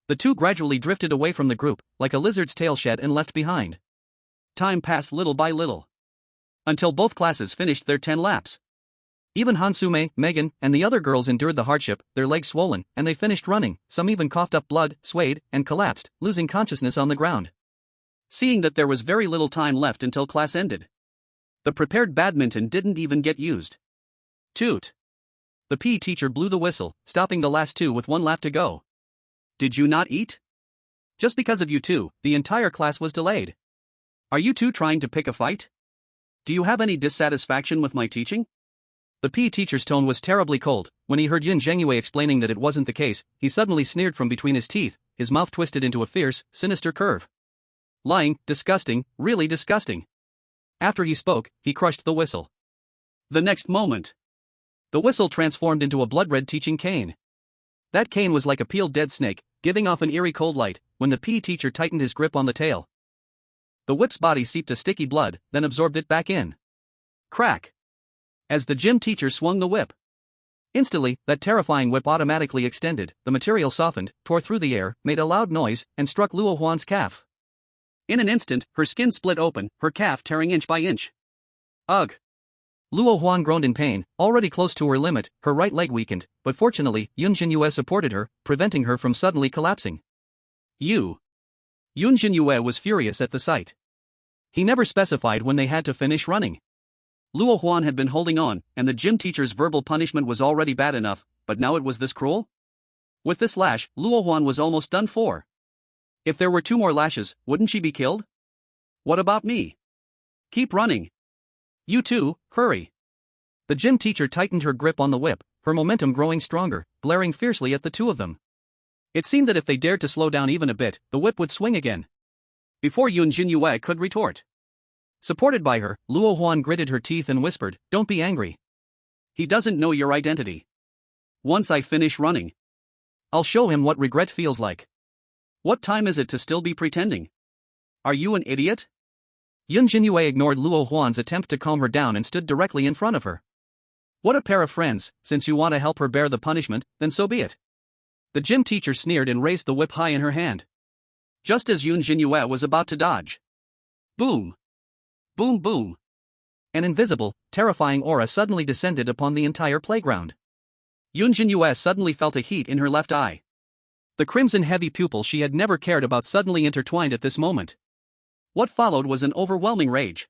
The two gradually drifted away from the group, like a lizard's tail shed and left behind. Time passed little by little. Until both classes finished their 10 laps. Even Hansume, Megan, and the other girls endured the hardship, their legs swollen, and they finished running. Some even coughed up blood, swayed, and collapsed, losing consciousness on the ground. Seeing that there was very little time left until class ended, the prepared badminton didn't even get used. Toot! The PE teacher blew the whistle, stopping the last two with 1 lap to go. Did you not eat? Just because of you two, the entire class was delayed. Are you two trying to pick a fight? Do you have any dissatisfaction with my teaching? The PE teacher's tone was terribly cold. When he heard Yun Zhenyue explaining that it wasn't the case, he suddenly sneered from between his teeth, his mouth twisted into a fierce, sinister curve. Lying, disgusting, really disgusting. After he spoke, he crushed the whistle. The next moment, the whistle transformed into a blood-red teaching cane. That cane was like a peeled dead snake, giving off an eerie cold light, when the PE teacher tightened his grip on the tail. The whip's body seeped a sticky blood, then absorbed it back in. Crack! As the gym teacher swung the whip. Instantly, that terrifying whip automatically extended, the material softened, tore through the air, made a loud noise, and struck Luo Huan's calf. In an instant, her skin split open, her calf tearing inch by inch. Ugh! Luo Huan groaned in pain, already close to her limit, her right leg weakened, but fortunately, Yun Zhenyue supported her, preventing her from suddenly collapsing. Yun Zhenyue was furious at the sight. He never specified when they had to finish running. Luo Huan had been holding on, and the gym teacher's verbal punishment was already bad enough, but now it was this cruel? With this lash, Luo Huan was almost done for. If there were 2 more lashes, wouldn't she be killed? What about me? Keep running. You two, hurry. The gym teacher tightened her grip on the whip, her momentum growing stronger, glaring fiercely at the two of them. It seemed that if they dared to slow down even a bit, the whip would swing again. Before Yun Zhenyue could retort. Supported by her, Luo Huan gritted her teeth and whispered, "Don't be angry. He doesn't know your identity. Once I finish running, I'll show him what regret feels like. What time is it to still be pretending? Are you an idiot?" Yun Zhenyue ignored Luo Huan's attempt to calm her down and stood directly in front of her. "What a pair of friends, since you want to help her bear the punishment, then so be it." The gym teacher sneered and raised the whip high in her hand. Just as Yun Zhenyue was about to dodge. Boom! Boom boom! An invisible, terrifying aura suddenly descended upon the entire playground. Yun Zhenyue suddenly felt a heat in her left eye. The crimson-heavy pupil she had never cared about suddenly intertwined at this moment. What followed was an overwhelming rage.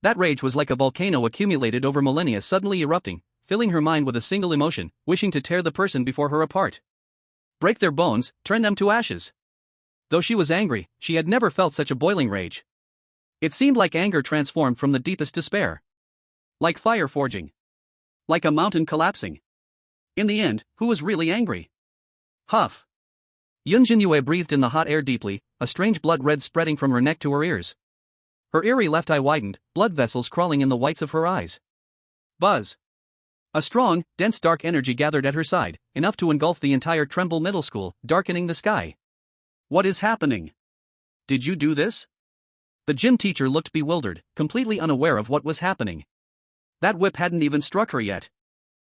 That rage was like a volcano accumulated over millennia suddenly erupting, filling her mind with a single emotion, wishing to tear the person before her apart. Break their bones, turn them to ashes. Though she was angry, she had never felt such a boiling rage. It seemed like anger transformed from the deepest despair. Like fire forging. Like a mountain collapsing. In the end, who was really angry? Huff. Yun Zhenyue breathed in the hot air deeply, a strange blood red spreading from her neck to her ears. Her eerie left eye widened, blood vessels crawling in the whites of her eyes. Buzz. A strong, dense dark energy gathered at her side, enough to engulf the entire Tremble Middle School, darkening the sky. What is happening? Did you do this? The gym teacher looked bewildered, completely unaware of what was happening. That whip hadn't even struck her yet.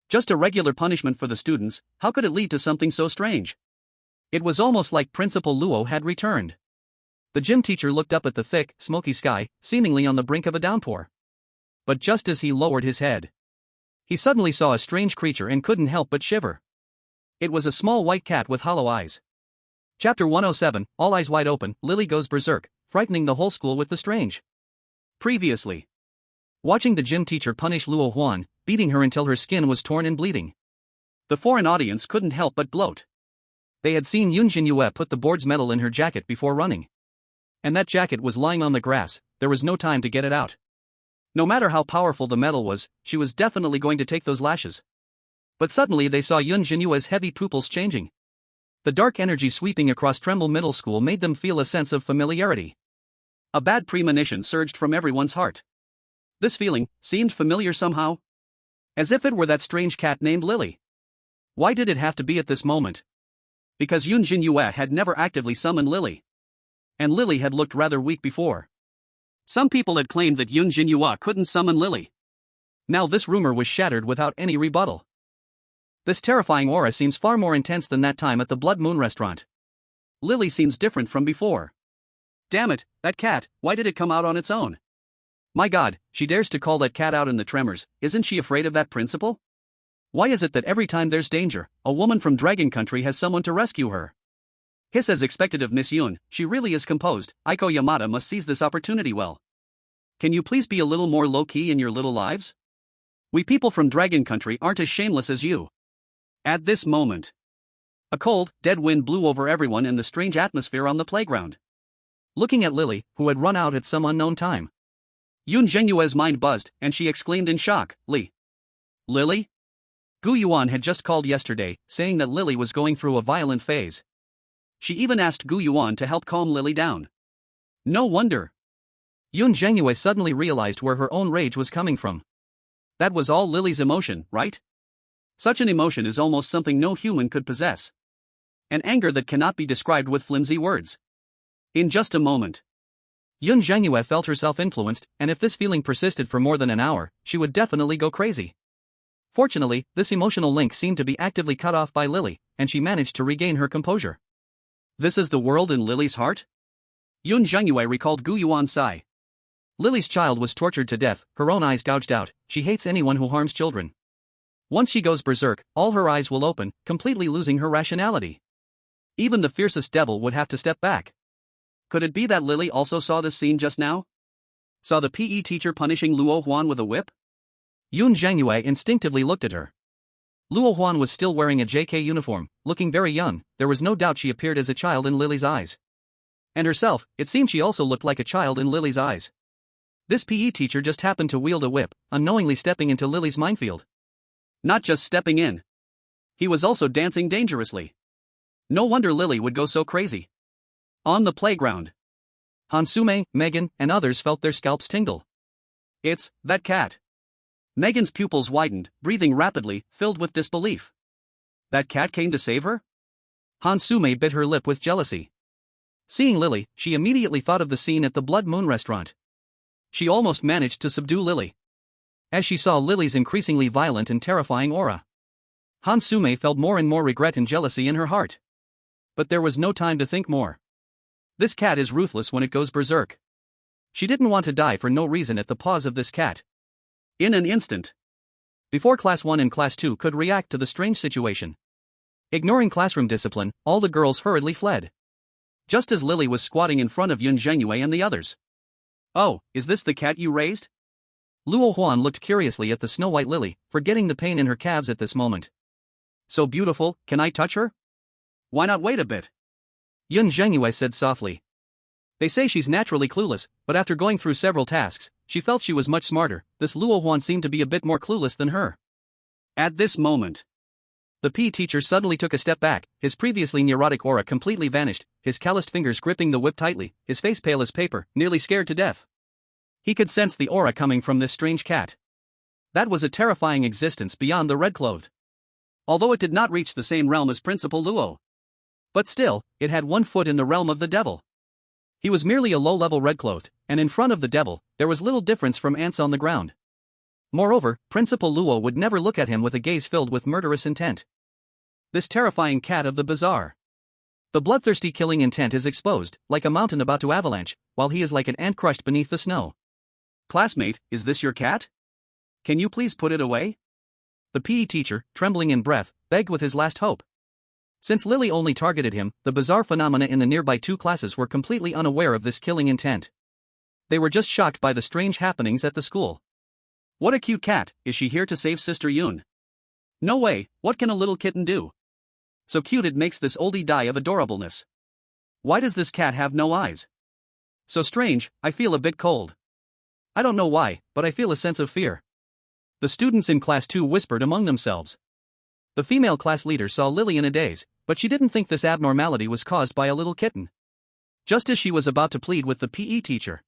Just a regular punishment for the students, how could it lead to something so strange? It was almost like Principal Luo had returned. The gym teacher looked up at the thick, smoky sky, seemingly on the brink of a downpour. But just as he lowered his head, he suddenly saw a strange creature and couldn't help but shiver. It was a small white cat with hollow eyes. Chapter 107, All Eyes Wide Open, Lily Goes Berserk, frightening the whole school with the strange. Previously. Watching the gym teacher punish Luo Huan, beating her until her skin was torn and bleeding. The foreign audience couldn't help but gloat. They had seen Yun Zhenyue put the board's medal in her jacket before running. And that jacket was lying on the grass, there was no time to get it out. No matter how powerful the medal was, she was definitely going to take those lashes. But suddenly they saw Yun Zhenyue's heavy pupils changing. The dark energy sweeping across Tremble Middle School made them feel a sense of familiarity. A bad premonition surged from everyone's heart. This feeling seemed familiar somehow. As if it were that strange cat named Lily. Why did it have to be at this moment? Because Yun Zhenyue had never actively summoned Lily. And Lily had looked rather weak before. Some people had claimed that Yun Zhenyue couldn't summon Lily. Now this rumor was shattered without any rebuttal. This terrifying aura seems far more intense than that time at the Blood Moon restaurant. Lily seems different from before. Damn it, that cat, why did it come out on its own? My god, she dares to call that cat out in the tremors, isn't she afraid of that principal? Why is it that every time there's danger, a woman from Dragon Country has someone to rescue her? Hiss as expected of Miss Yun, she really is composed. Aiko Yamada must seize this opportunity well. Can you please be a little more low-key in your little lives? We people from Dragon Country aren't as shameless as you. At this moment, a cold, dead wind blew over everyone in the strange atmosphere on the playground. Looking at Lily, who had run out at some unknown time. Yun Zhenyue's mind buzzed, and she exclaimed in shock, Lily? Gu Yuan had just called yesterday, saying that Lily was going through a violent phase. She even asked Gu Yuan to help calm Lily down. No wonder. Yun Zhenyue suddenly realized where her own rage was coming from. That was all Lily's emotion, right? Such an emotion is almost something no human could possess. An anger that cannot be described with flimsy words. In just a moment, Yun Zhenyue felt herself influenced, and if this feeling persisted for more than an hour, she would definitely go crazy. Fortunately, this emotional link seemed to be actively cut off by Lily, and she managed to regain her composure. This is the world in Lily's heart? Yun Zhenyue recalled Gu Yuan's sigh. Lily's child was tortured to death, her own eyes gouged out. She hates anyone who harms children. Once she goes berserk, all her eyes will open, completely losing her rationality. Even the fiercest devil would have to step back. Could it be that Lily also saw this scene just now? Saw the PE teacher punishing Luo Huan with a whip? Yun Zhenyue instinctively looked at her. Luo Huan was still wearing a JK uniform, looking very young. There was no doubt she appeared as a child in Lily's eyes. And herself, it seemed she also looked like a child in Lily's eyes. This PE teacher just happened to wield a whip, unknowingly stepping into Lily's minefield. Not just stepping in. He was also dancing dangerously. No wonder Lily would go so crazy. On the playground, Hansume, Megan, and others felt their scalps tingle. It's that cat. Megan's pupils widened, breathing rapidly, filled with disbelief. That cat came to save her? Hansume bit her lip with jealousy. Seeing Lily, she immediately thought of the scene at the Blood Moon restaurant. She almost managed to subdue Lily. As she saw Lily's increasingly violent and terrifying aura, Hansume felt more and more regret and jealousy in her heart. But there was no time to think more. This cat is ruthless when it goes berserk. She didn't want to die for no reason at the paws of this cat. In an instant, before Class 1 and Class 2 could react to the strange situation, ignoring classroom discipline, all the girls hurriedly fled. Just as Lily was squatting in front of Yun Zhenyue and the others. Oh, is this the cat you raised? Luo Huan looked curiously at the snow-white Lily, forgetting the pain in her calves at this moment. So beautiful, can I touch her? Why not wait a bit? Yun Zhenyue said softly. They say she's naturally clueless, but after going through several tasks, she felt she was much smarter. This Luo Huan seemed to be a bit more clueless than her. At this moment, the PE teacher suddenly took a step back, his previously neurotic aura completely vanished, his calloused fingers gripping the whip tightly, his face pale as paper, nearly scared to death. He could sense the aura coming from this strange cat. That was a terrifying existence beyond the red-clothed. Although it did not reach the same realm as Principal Luo. But still, it had one foot in the realm of the devil. He was merely a low-level red-clothed, and in front of the devil, there was little difference from ants on the ground. Moreover, Principal Luo would never look at him with a gaze filled with murderous intent. This terrifying cat of the bazaar. The bloodthirsty killing intent is exposed, like a mountain about to avalanche, while he is like an ant crushed beneath the snow. Classmate, is this your cat? Can you please put it away? The PE teacher, trembling in breath, begged with his last hope. Since Lily only targeted him, the bizarre phenomena in the nearby two classes were completely unaware of this killing intent. They were just shocked by the strange happenings at the school. What a cute cat, is she here to save Sister Yun? No way, what can a little kitten do? So cute it makes this oldie die of adorableness. Why does this cat have no eyes? So strange, I feel a bit cold. I don't know why, but I feel a sense of fear. The students in Class 2 whispered among themselves. The female class leader saw Lily in a daze, but she didn't think this abnormality was caused by a little kitten. Just as she was about to plead with the PE teacher.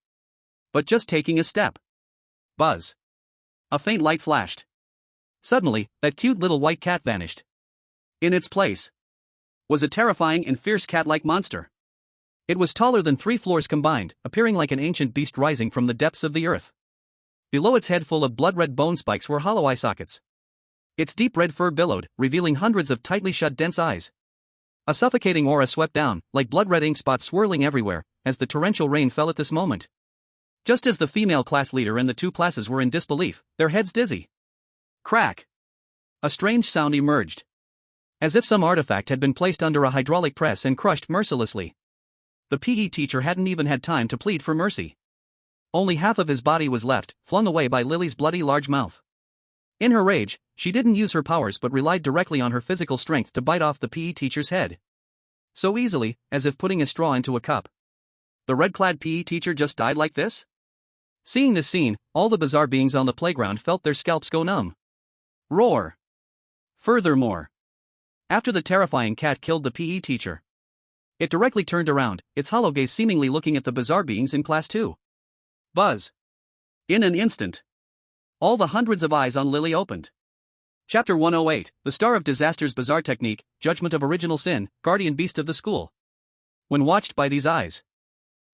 But just taking a step. Buzz. A faint light flashed. Suddenly, that cute little white cat vanished. In its place was a terrifying and fierce cat-like monster. It was taller than 3 floors combined, appearing like an ancient beast rising from the depths of the earth. Below its head full of blood-red bone spikes were hollow eye sockets. Its deep red fur billowed, revealing hundreds of tightly shut dense eyes. A suffocating aura swept down, like blood-red ink spots swirling everywhere, as the torrential rain fell at this moment. Just as the female class leader and the 2 classes were in disbelief, their heads dizzy. Crack! A strange sound emerged. As if some artifact had been placed under a hydraulic press and crushed mercilessly. The PE teacher hadn't even had time to plead for mercy. Only half of his body was left, flung away by Lily's bloody large mouth. In her rage, she didn't use her powers but relied directly on her physical strength to bite off the PE teacher's head. So easily, as if putting a straw into a cup. The red-clad PE teacher just died like this? Seeing this scene, all the bizarre beings on the playground felt their scalps go numb. Roar! Furthermore, after the terrifying cat killed the PE teacher, it directly turned around, its hollow gaze seemingly looking at the bizarre beings in Class 2. Buzz. In an instant, all the hundreds of eyes on Lily opened. Chapter 108, The Star of Disaster's Bizarre Technique, Judgment of Original Sin, Guardian Beast of the School. When watched by these eyes,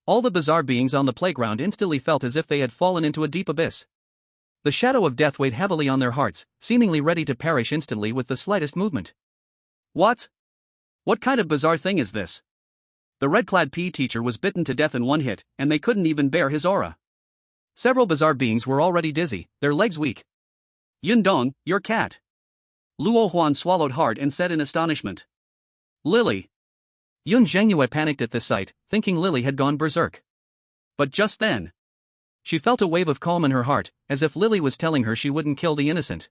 all the bizarre beings on the playground instantly felt as if they had fallen into a deep abyss. The shadow of death weighed heavily on their hearts, seemingly ready to perish instantly with the slightest movement. What? What kind of bizarre thing is this? The red-clad PE teacher was bitten to death in one hit, and they couldn't even bear his aura. Several bizarre beings were already dizzy, their legs weak. Yun Dong, your cat. Luo Huan swallowed hard and said in astonishment. Lily. Yun Zhenyue panicked at this sight, thinking Lily had gone berserk. But just then, she felt a wave of calm in her heart, as if Lily was telling her she wouldn't kill the innocent.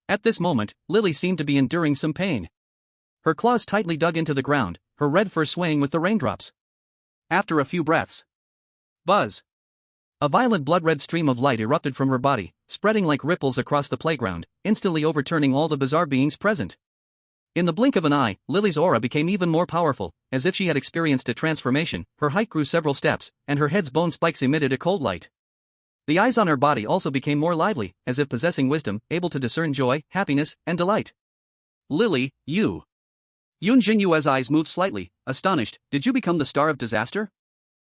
At this moment, Lily seemed to be enduring some pain. Her claws tightly dug into the ground, her red fur swaying with the raindrops. After a few breaths, buzz! A violent blood-red stream of light erupted from her body, spreading like ripples across the playground, instantly overturning all the bizarre beings present. In the blink of an eye, Lily's aura became even more powerful, as if she had experienced a transformation. Her height grew several steps, and her head's bone spikes emitted a cold light. The eyes on her body also became more lively, as if possessing wisdom, able to discern joy, happiness, and delight. Lily, you. Yun Zhenyue's eyes moved slightly, astonished. Did you become the star of disaster?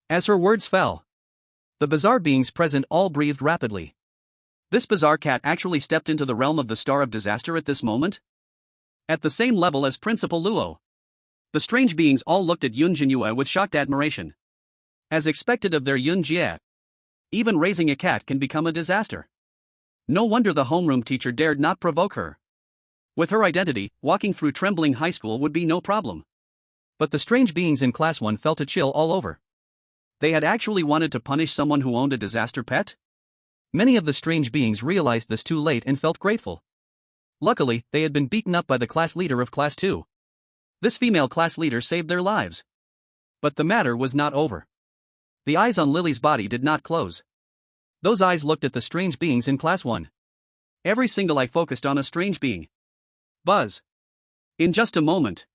As her words fell, the bizarre beings present all breathed rapidly. This bizarre cat actually stepped into the realm of the star of disaster at this moment? At the same level as Principal Luo. The strange beings all looked at Yun Zhenyue with shocked admiration. As expected of their Yun Jie, even raising a cat can become a disaster. No wonder the homeroom teacher dared not provoke her. With her identity, walking through trembling high school would be no problem. But the strange beings in Class 1 felt a chill all over. They had actually wanted to punish someone who owned a disaster pet? Many of the strange beings realized this too late and felt grateful. Luckily, they had been beaten up by the class leader of Class 2. This female class leader saved their lives. But the matter was not over. The eyes on Lily's body did not close. Those eyes looked at the strange beings in Class 1. Every single eye focused on a strange being. Buzz. In just a moment,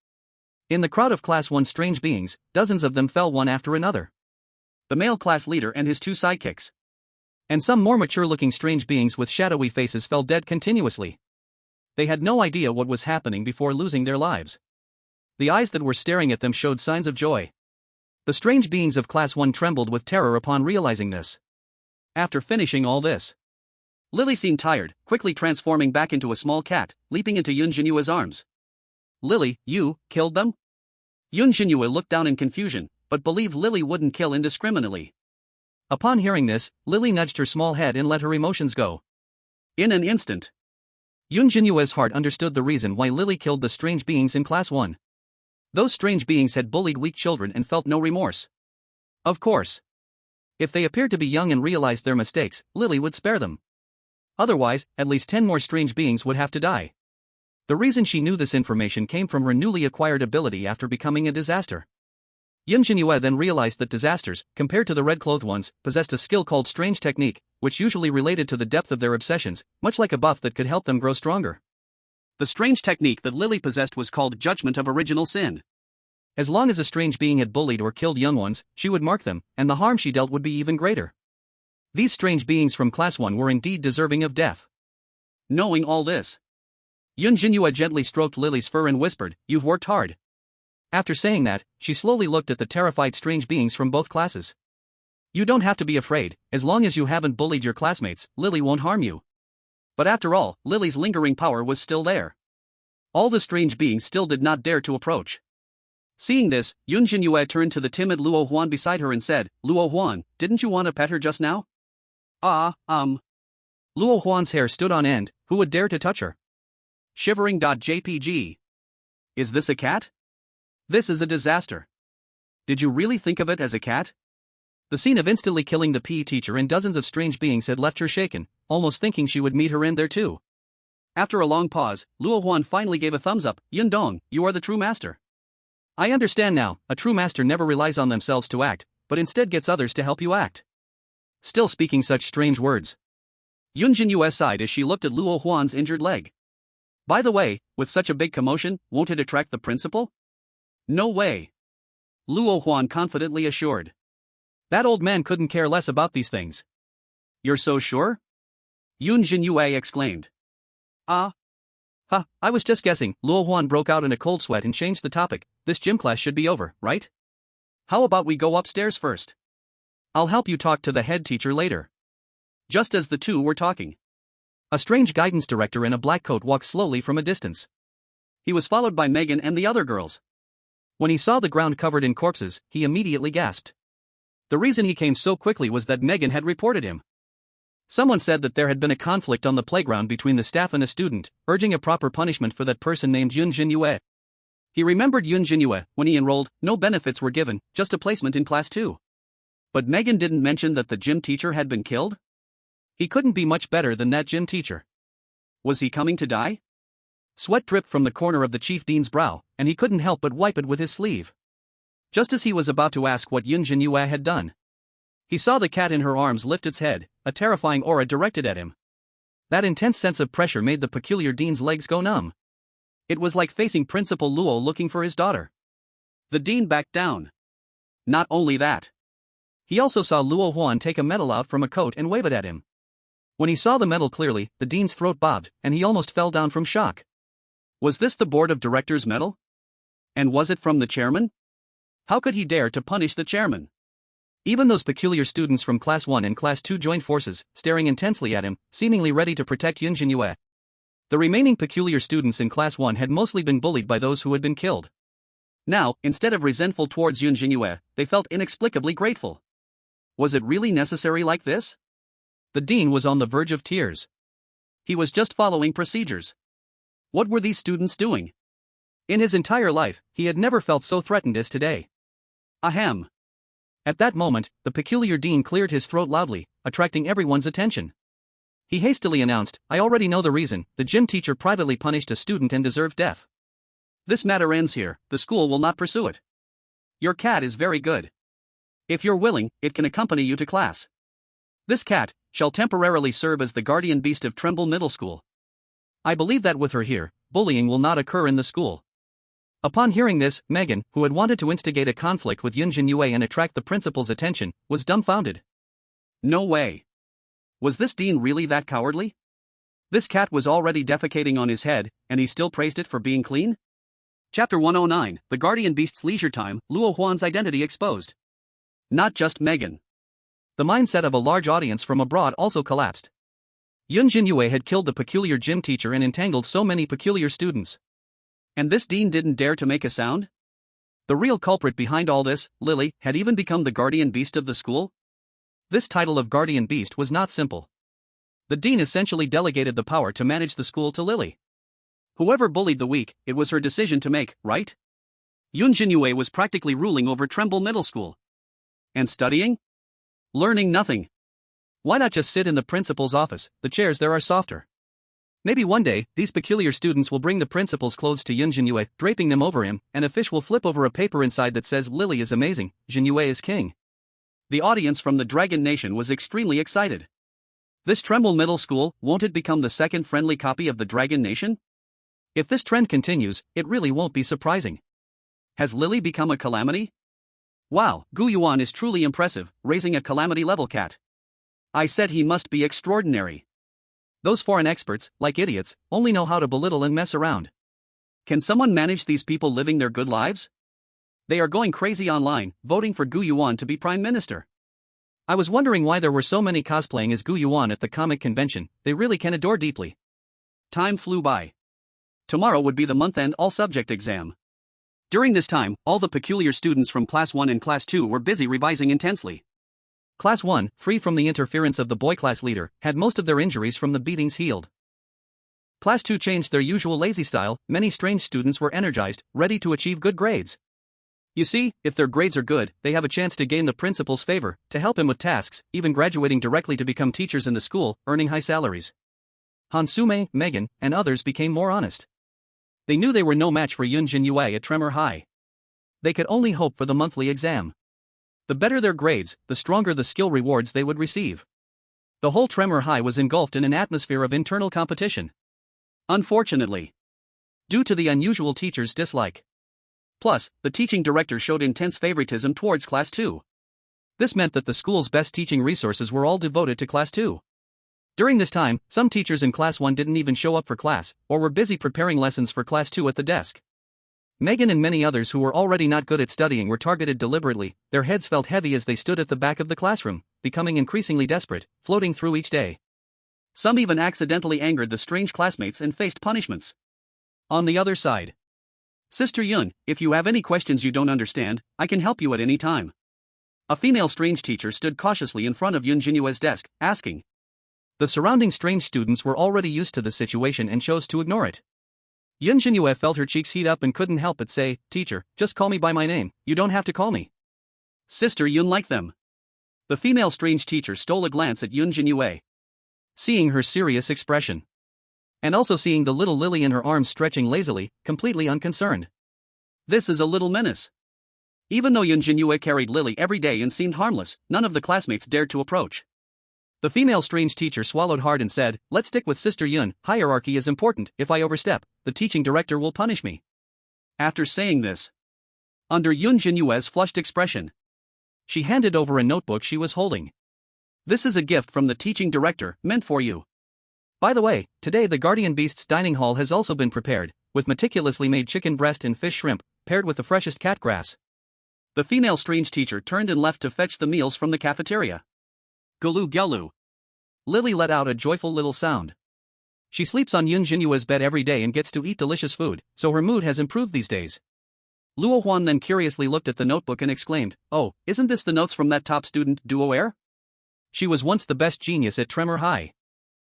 in the crowd of Class 1 strange beings, dozens of them fell one after another. The male class leader and his 2 sidekicks. And some more mature-looking strange beings with shadowy faces fell dead continuously. They had no idea what was happening before losing their lives. The eyes that were staring at them showed signs of joy. The strange beings of Class 1 trembled with terror upon realizing this. After finishing all this, Lily seemed tired, quickly transforming back into a small cat, leaping into Yun Zhenyue's arms. Lily, you killed them? Yun Zhenyue looked down in confusion, but believed Lily wouldn't kill indiscriminately. Upon hearing this, Lily nudged her small head and let her emotions go. In an instant, Yun Zhenyue's heart understood the reason why Lily killed the strange beings in Class 1. Those strange beings had bullied weak children and felt no remorse. Of course, if they appeared to be young and realized their mistakes, Lily would spare them. Otherwise, at least 10 more strange beings would have to die. The reason she knew this information came from her newly acquired ability after becoming a disaster. Yun Zhenyue then realized that disasters, compared to the red-clothed ones, possessed a skill called Strange Technique, which usually related to the depth of their obsessions, much like a buff that could help them grow stronger. The strange technique that Lily possessed was called Judgment of Original Sin. As long as a strange being had bullied or killed young ones, she would mark them, and the harm she dealt would be even greater. These strange beings from Class 1 were indeed deserving of death. Knowing all this, Yun Zhenyue gently stroked Lily's fur and whispered, "You've worked hard." After saying that, she slowly looked at the terrified strange beings from both classes. "You don't have to be afraid, as long as you haven't bullied your classmates, Lily won't harm you." But after all, Lily's lingering power was still there. All the strange beings still did not dare to approach. Seeing this, Yun Zhenyue turned to the timid Luo Huan beside her and said, "Luo Huan, didn't you want to pet her just now?" Luo Huan's hair stood on end. Who would dare to touch her? Shivering.jpg. Is this a cat? This is a disaster. Did you really think of it as a cat? The scene of instantly killing the PE teacher and dozens of strange beings had left her shaken, almost thinking she would meet her end there too. After a long pause, Luo Huan finally gave a thumbs up. "Yun Dong, you are the true master." I understand now, a true master never relies on themselves to act, but instead gets others to help you act. Still speaking such strange words. Yun Zhenyue sighed as she looked at Luo Huan's injured leg. "By the way, with such a big commotion, won't it attract the principal?" "No way," Luo Huan confidently assured. That old man couldn't care less about these things. "You're so sure?" Yun Zhenyue exclaimed. I was just guessing." Luo Huan broke out in a cold sweat and changed the topic. "This gym class should be over, right? How about we go upstairs first? I'll help you talk to the head teacher later." Just as the two were talking, a strange guidance director in a black coat walked slowly from a distance. He was followed by Megan and the other girls. When he saw the ground covered in corpses, he immediately gasped. The reason he came so quickly was that Megan had reported him. Someone said that there had been a conflict on the playground between the staff and a student, urging a proper punishment for that person named Yun Zhenyue. He remembered Yun Zhenyue. When he enrolled, no benefits were given, just a placement in class 2. But Megan didn't mention that the gym teacher had been killed? He couldn't be much better than that gym teacher. Was he coming to die? Sweat dripped from the corner of the chief dean's brow, and he couldn't help but wipe it with his sleeve. Just as he was about to ask what Yun Zhenyue had done, he saw the cat in her arms lift its head, a terrifying aura directed at him. That intense sense of pressure made the peculiar dean's legs go numb. It was like facing Principal Luo looking for his daughter. The dean backed down. Not only that, he also saw Luo Huan take a medal out from a coat and wave it at him. When he saw the medal clearly, the dean's throat bobbed, and he almost fell down from shock. Was this the board of directors' medal? And was it from the chairman? How could he dare to punish the chairman? Even those peculiar students from Class 1 and Class 2 joined forces, staring intensely at him, seemingly ready to protect Yun Zhenyue. The remaining peculiar students in Class 1 had mostly been bullied by those who had been killed. Now, instead of resentful towards Yun Zhenyue, they felt inexplicably grateful. Was it really necessary like this? The dean was on the verge of tears. He was just following procedures. What were these students doing? In his entire life, he had never felt so threatened as today. Ahem. At that moment, the peculiar dean cleared his throat loudly, attracting everyone's attention. He hastily announced, "I already know the reason. The gym teacher privately punished a student and deserved death. This matter ends here. The school will not pursue it. Your cat is very good. If you're willing, it can accompany you to class. This cat shall temporarily serve as the guardian beast of Tremble Middle School. I believe that with her here, bullying will not occur in the school." Upon hearing this, Megan, who had wanted to instigate a conflict with Yun Zhenyue and attract the principal's attention, was dumbfounded. No way. Was this dean really that cowardly? This cat was already defecating on his head, and he still praised it for being clean? Chapter 109, The Guardian Beast's Leisure Time, Luo Huan's Identity Exposed. Not just Megan. The mindset of a large audience from abroad also collapsed. Yun Zhenyue had killed the peculiar gym teacher and entangled so many peculiar students. And this dean didn't dare to make a sound? The real culprit behind all this, Lily, had even become the guardian beast of the school? This title of guardian beast was not simple. The dean essentially delegated the power to manage the school to Lily. Whoever bullied the weak, it was her decision to make, right? Yun Zhenyue was practically ruling over Tremble Middle School. And studying? Learning nothing. Why not just sit in the principal's office? The chairs there are softer. Maybe one day, these peculiar students will bring the principal's clothes to Yun Zhenyue, draping them over him, and a fish will flip over a paper inside that says Lily is amazing, Zhenyue is king. The audience from the Dragon Nation was extremely excited. This Tremble Middle School, won't it become the second friendly copy of the Dragon Nation? If this trend continues, it really won't be surprising. Has Lily become a calamity? Wow, Gu Yuan is truly impressive, raising a calamity-level cat. I said he must be extraordinary. Those foreign experts, like idiots, only know how to belittle and mess around. Can someone manage these people living their good lives? They are going crazy online, voting for Gu Yuan to be prime minister. I was wondering why there were so many cosplaying as Gu Yuan at the comic convention. They really can adore deeply. Time flew by. Tomorrow would be the month-end all-subject exam. During this time, all the peculiar students from Class 1 and Class 2 were busy revising intensely. Class 1, free from the interference of the boy class leader, had most of their injuries from the beatings healed. Class 2 changed their usual lazy style. Many strange students were energized, ready to achieve good grades. You see, if their grades are good, they have a chance to gain the principal's favor, to help him with tasks, even graduating directly to become teachers in the school, earning high salaries. Hansume, Megan, and others became more honest. They knew they were no match for Yun Zhenyue at Tremor High. They could only hope for the monthly exam. The better their grades, the stronger the skill rewards they would receive. The whole Tremor High was engulfed in an atmosphere of internal competition. Unfortunately, due to the unusual teacher's dislike. Plus, the teaching director showed intense favoritism towards Class 2. This meant that the school's best teaching resources were all devoted to Class 2. During this time, some teachers in Class 1 didn't even show up for class, or were busy preparing lessons for Class 2 at the desk. Megan and many others who were already not good at studying were targeted deliberately. Their heads felt heavy as they stood at the back of the classroom, becoming increasingly desperate, floating through each day. Some even accidentally angered the strange classmates and faced punishments. On the other side, Sister Yun, if you have any questions you don't understand, I can help you at any time. A female strange teacher stood cautiously in front of Yun Zhenyue's desk, asking. The surrounding strange students were already used to the situation and chose to ignore it. Yun Zhenyue felt her cheeks heat up and couldn't help but say, "Teacher, just call me by my name, you don't have to call me." Sister Yun liked them. The female strange teacher stole a glance at Yun Zhenyue. Seeing her serious expression. And also seeing the little Lily in her arms stretching lazily, completely unconcerned. This is a little menace. Even though Yun Zhenyue carried Lily every day and seemed harmless, none of the classmates dared to approach. The female strange teacher swallowed hard and said, "Let's stick with Sister Yun, hierarchy is important, if I overstep, the teaching director will punish me." After saying this, under Yun Zhenyue's flushed expression, she handed over a notebook she was holding. "This is a gift from the teaching director, meant for you. By the way, today the Guardian Beast's dining hall has also been prepared, with meticulously made chicken breast and fish shrimp, paired with the freshest cat grass." The female strange teacher turned and left to fetch the meals from the cafeteria. Gulu gelu. Lily let out a joyful little sound. She sleeps on Yun Zhenyue's bed every day and gets to eat delicious food, so her mood has improved these days. Luo Huan then curiously looked at the notebook and exclaimed, "Oh, isn't this the notes from that top student, Duo Air? She was once the best genius at Tremor High.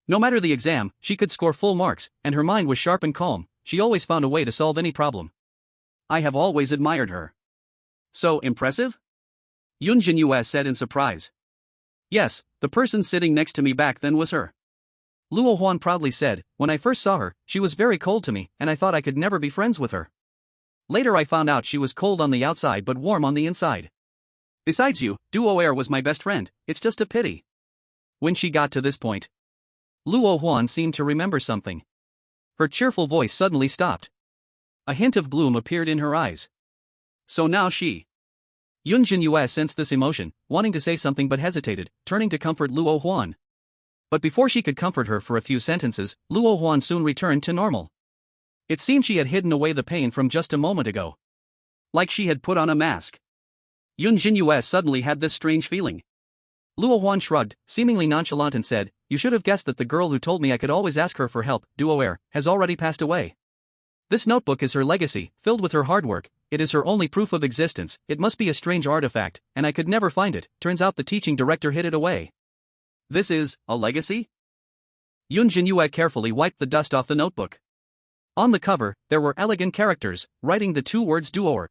No matter the exam, she could score full marks, and her mind was sharp and calm. She always found a way to solve any problem. I have always admired her. So impressive?" Yun Zhenyue said in surprise. "Yes, the person sitting next to me back then was her." Luo Huan proudly said, "When I first saw her, she was very cold to me, and I thought I could never be friends with her. Later I found out she was cold on the outside but warm on the inside. Besides you, Duo Air was my best friend, it's just a pity." When she got to this point, Luo Huan seemed to remember something. Her cheerful voice suddenly stopped. A hint of gloom appeared in her eyes. So now she. Yun Zhenyue sensed this emotion, wanting to say something but hesitated, turning to comfort Luo Huan. But before she could comfort her for a few sentences, Luo Huan soon returned to normal. It seemed she had hidden away the pain from just a moment ago. Like she had put on a mask. Yun Zhenyue suddenly had this strange feeling. Luo Huan shrugged, seemingly nonchalant, and said, "You should have guessed that the girl who told me I could always ask her for help, Duo Air, has already passed away. This notebook is her legacy, filled with her hard work. It is her only proof of existence. It must be a strange artifact, and I could never find it. Turns out the teaching director hid it away." This is a legacy? Yun Zhenyue carefully wiped the dust off the notebook. On the cover, there were elegant characters, writing the two words Duo.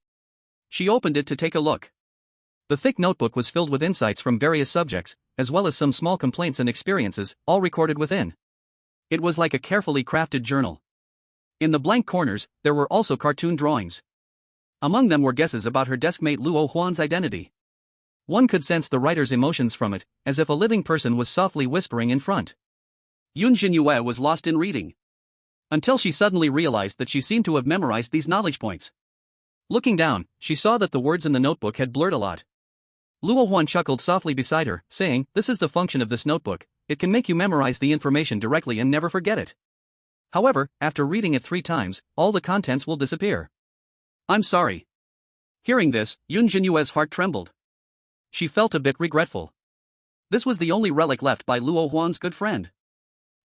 She opened it to take a look. The thick notebook was filled with insights from various subjects, as well as some small complaints and experiences, all recorded within. It was like a carefully crafted journal. In the blank corners, there were also cartoon drawings. Among them were guesses about her deskmate Luo Huan's identity. One could sense the writer's emotions from it, as if a living person was softly whispering in front. Yun Zhenyue was lost in reading. Until she suddenly realized that she seemed to have memorized these knowledge points. Looking down, she saw that the words in the notebook had blurred a lot. Luo Huan chuckled softly beside her, saying, "This is the function of this notebook. It can make you memorize the information directly and never forget it. However, after reading it 3 times, all the contents will disappear." I'm sorry. Hearing this, Yun Zhenyue's heart trembled. She felt a bit regretful. This was the only relic left by Luo Huan's good friend.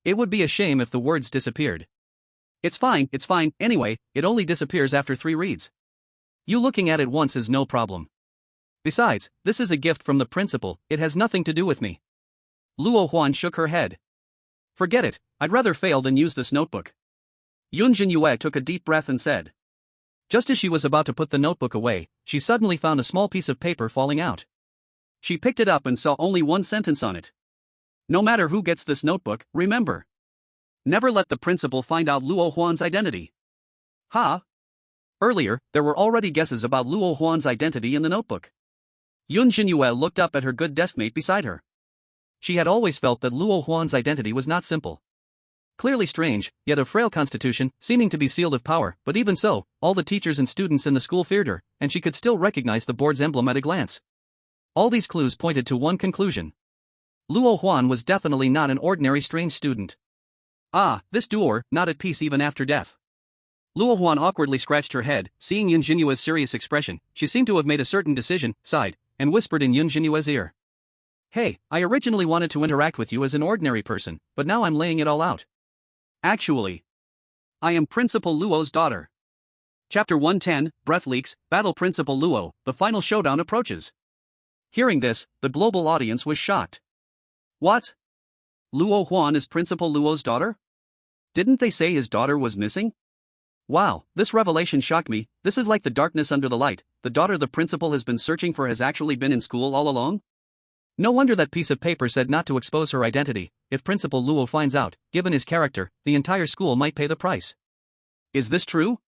It would be a shame if the words disappeared. It's fine, anyway, it only disappears after 3 reads. You looking at it once is no problem. Besides, this is a gift from the principal, it has nothing to do with me. Luo Huan shook her head. Forget it, I'd rather fail than use this notebook. Yun Zhenyue took a deep breath and said. Just as she was about to put the notebook away, she suddenly found a small piece of paper falling out. She picked it up and saw only 1 sentence on it. No matter who gets this notebook, remember. Never let the principal find out Luo Huan's identity. Ha! Earlier, there were already guesses about Luo Huan's identity in the notebook. Yun Zhenyue looked up at her good deskmate beside her. She had always felt that Luo Huan's identity was not simple. Clearly strange, yet of frail constitution, seeming to be sealed of power, but even so, all the teachers and students in the school feared her, and she could still recognize the board's emblem at a glance. All these clues pointed to one conclusion. Luo Huan was definitely not an ordinary strange student. Ah, this doer, not at peace even after death. Luo Huan awkwardly scratched her head, seeing Yun Zhenyue's serious expression. She seemed to have made a certain decision, sighed, and whispered in Yun Zhenyue's ear. "Hey, I originally wanted to interact with you as an ordinary person, but now I'm laying it all out. Actually, I am Principal Luo's daughter." Chapter 110, Breath Leaks, Battle Principal Luo, the final showdown approaches. Hearing this, the global audience was shocked. What? Luo Huan is Principal Luo's daughter? Didn't they say his daughter was missing? Wow, this revelation shocked me. This is like the darkness under the light. The daughter the principal has been searching for has actually been in school all along? No wonder that piece of paper said not to expose her identity. If Principal Luo finds out, given his character, the entire school might pay the price. Is this true?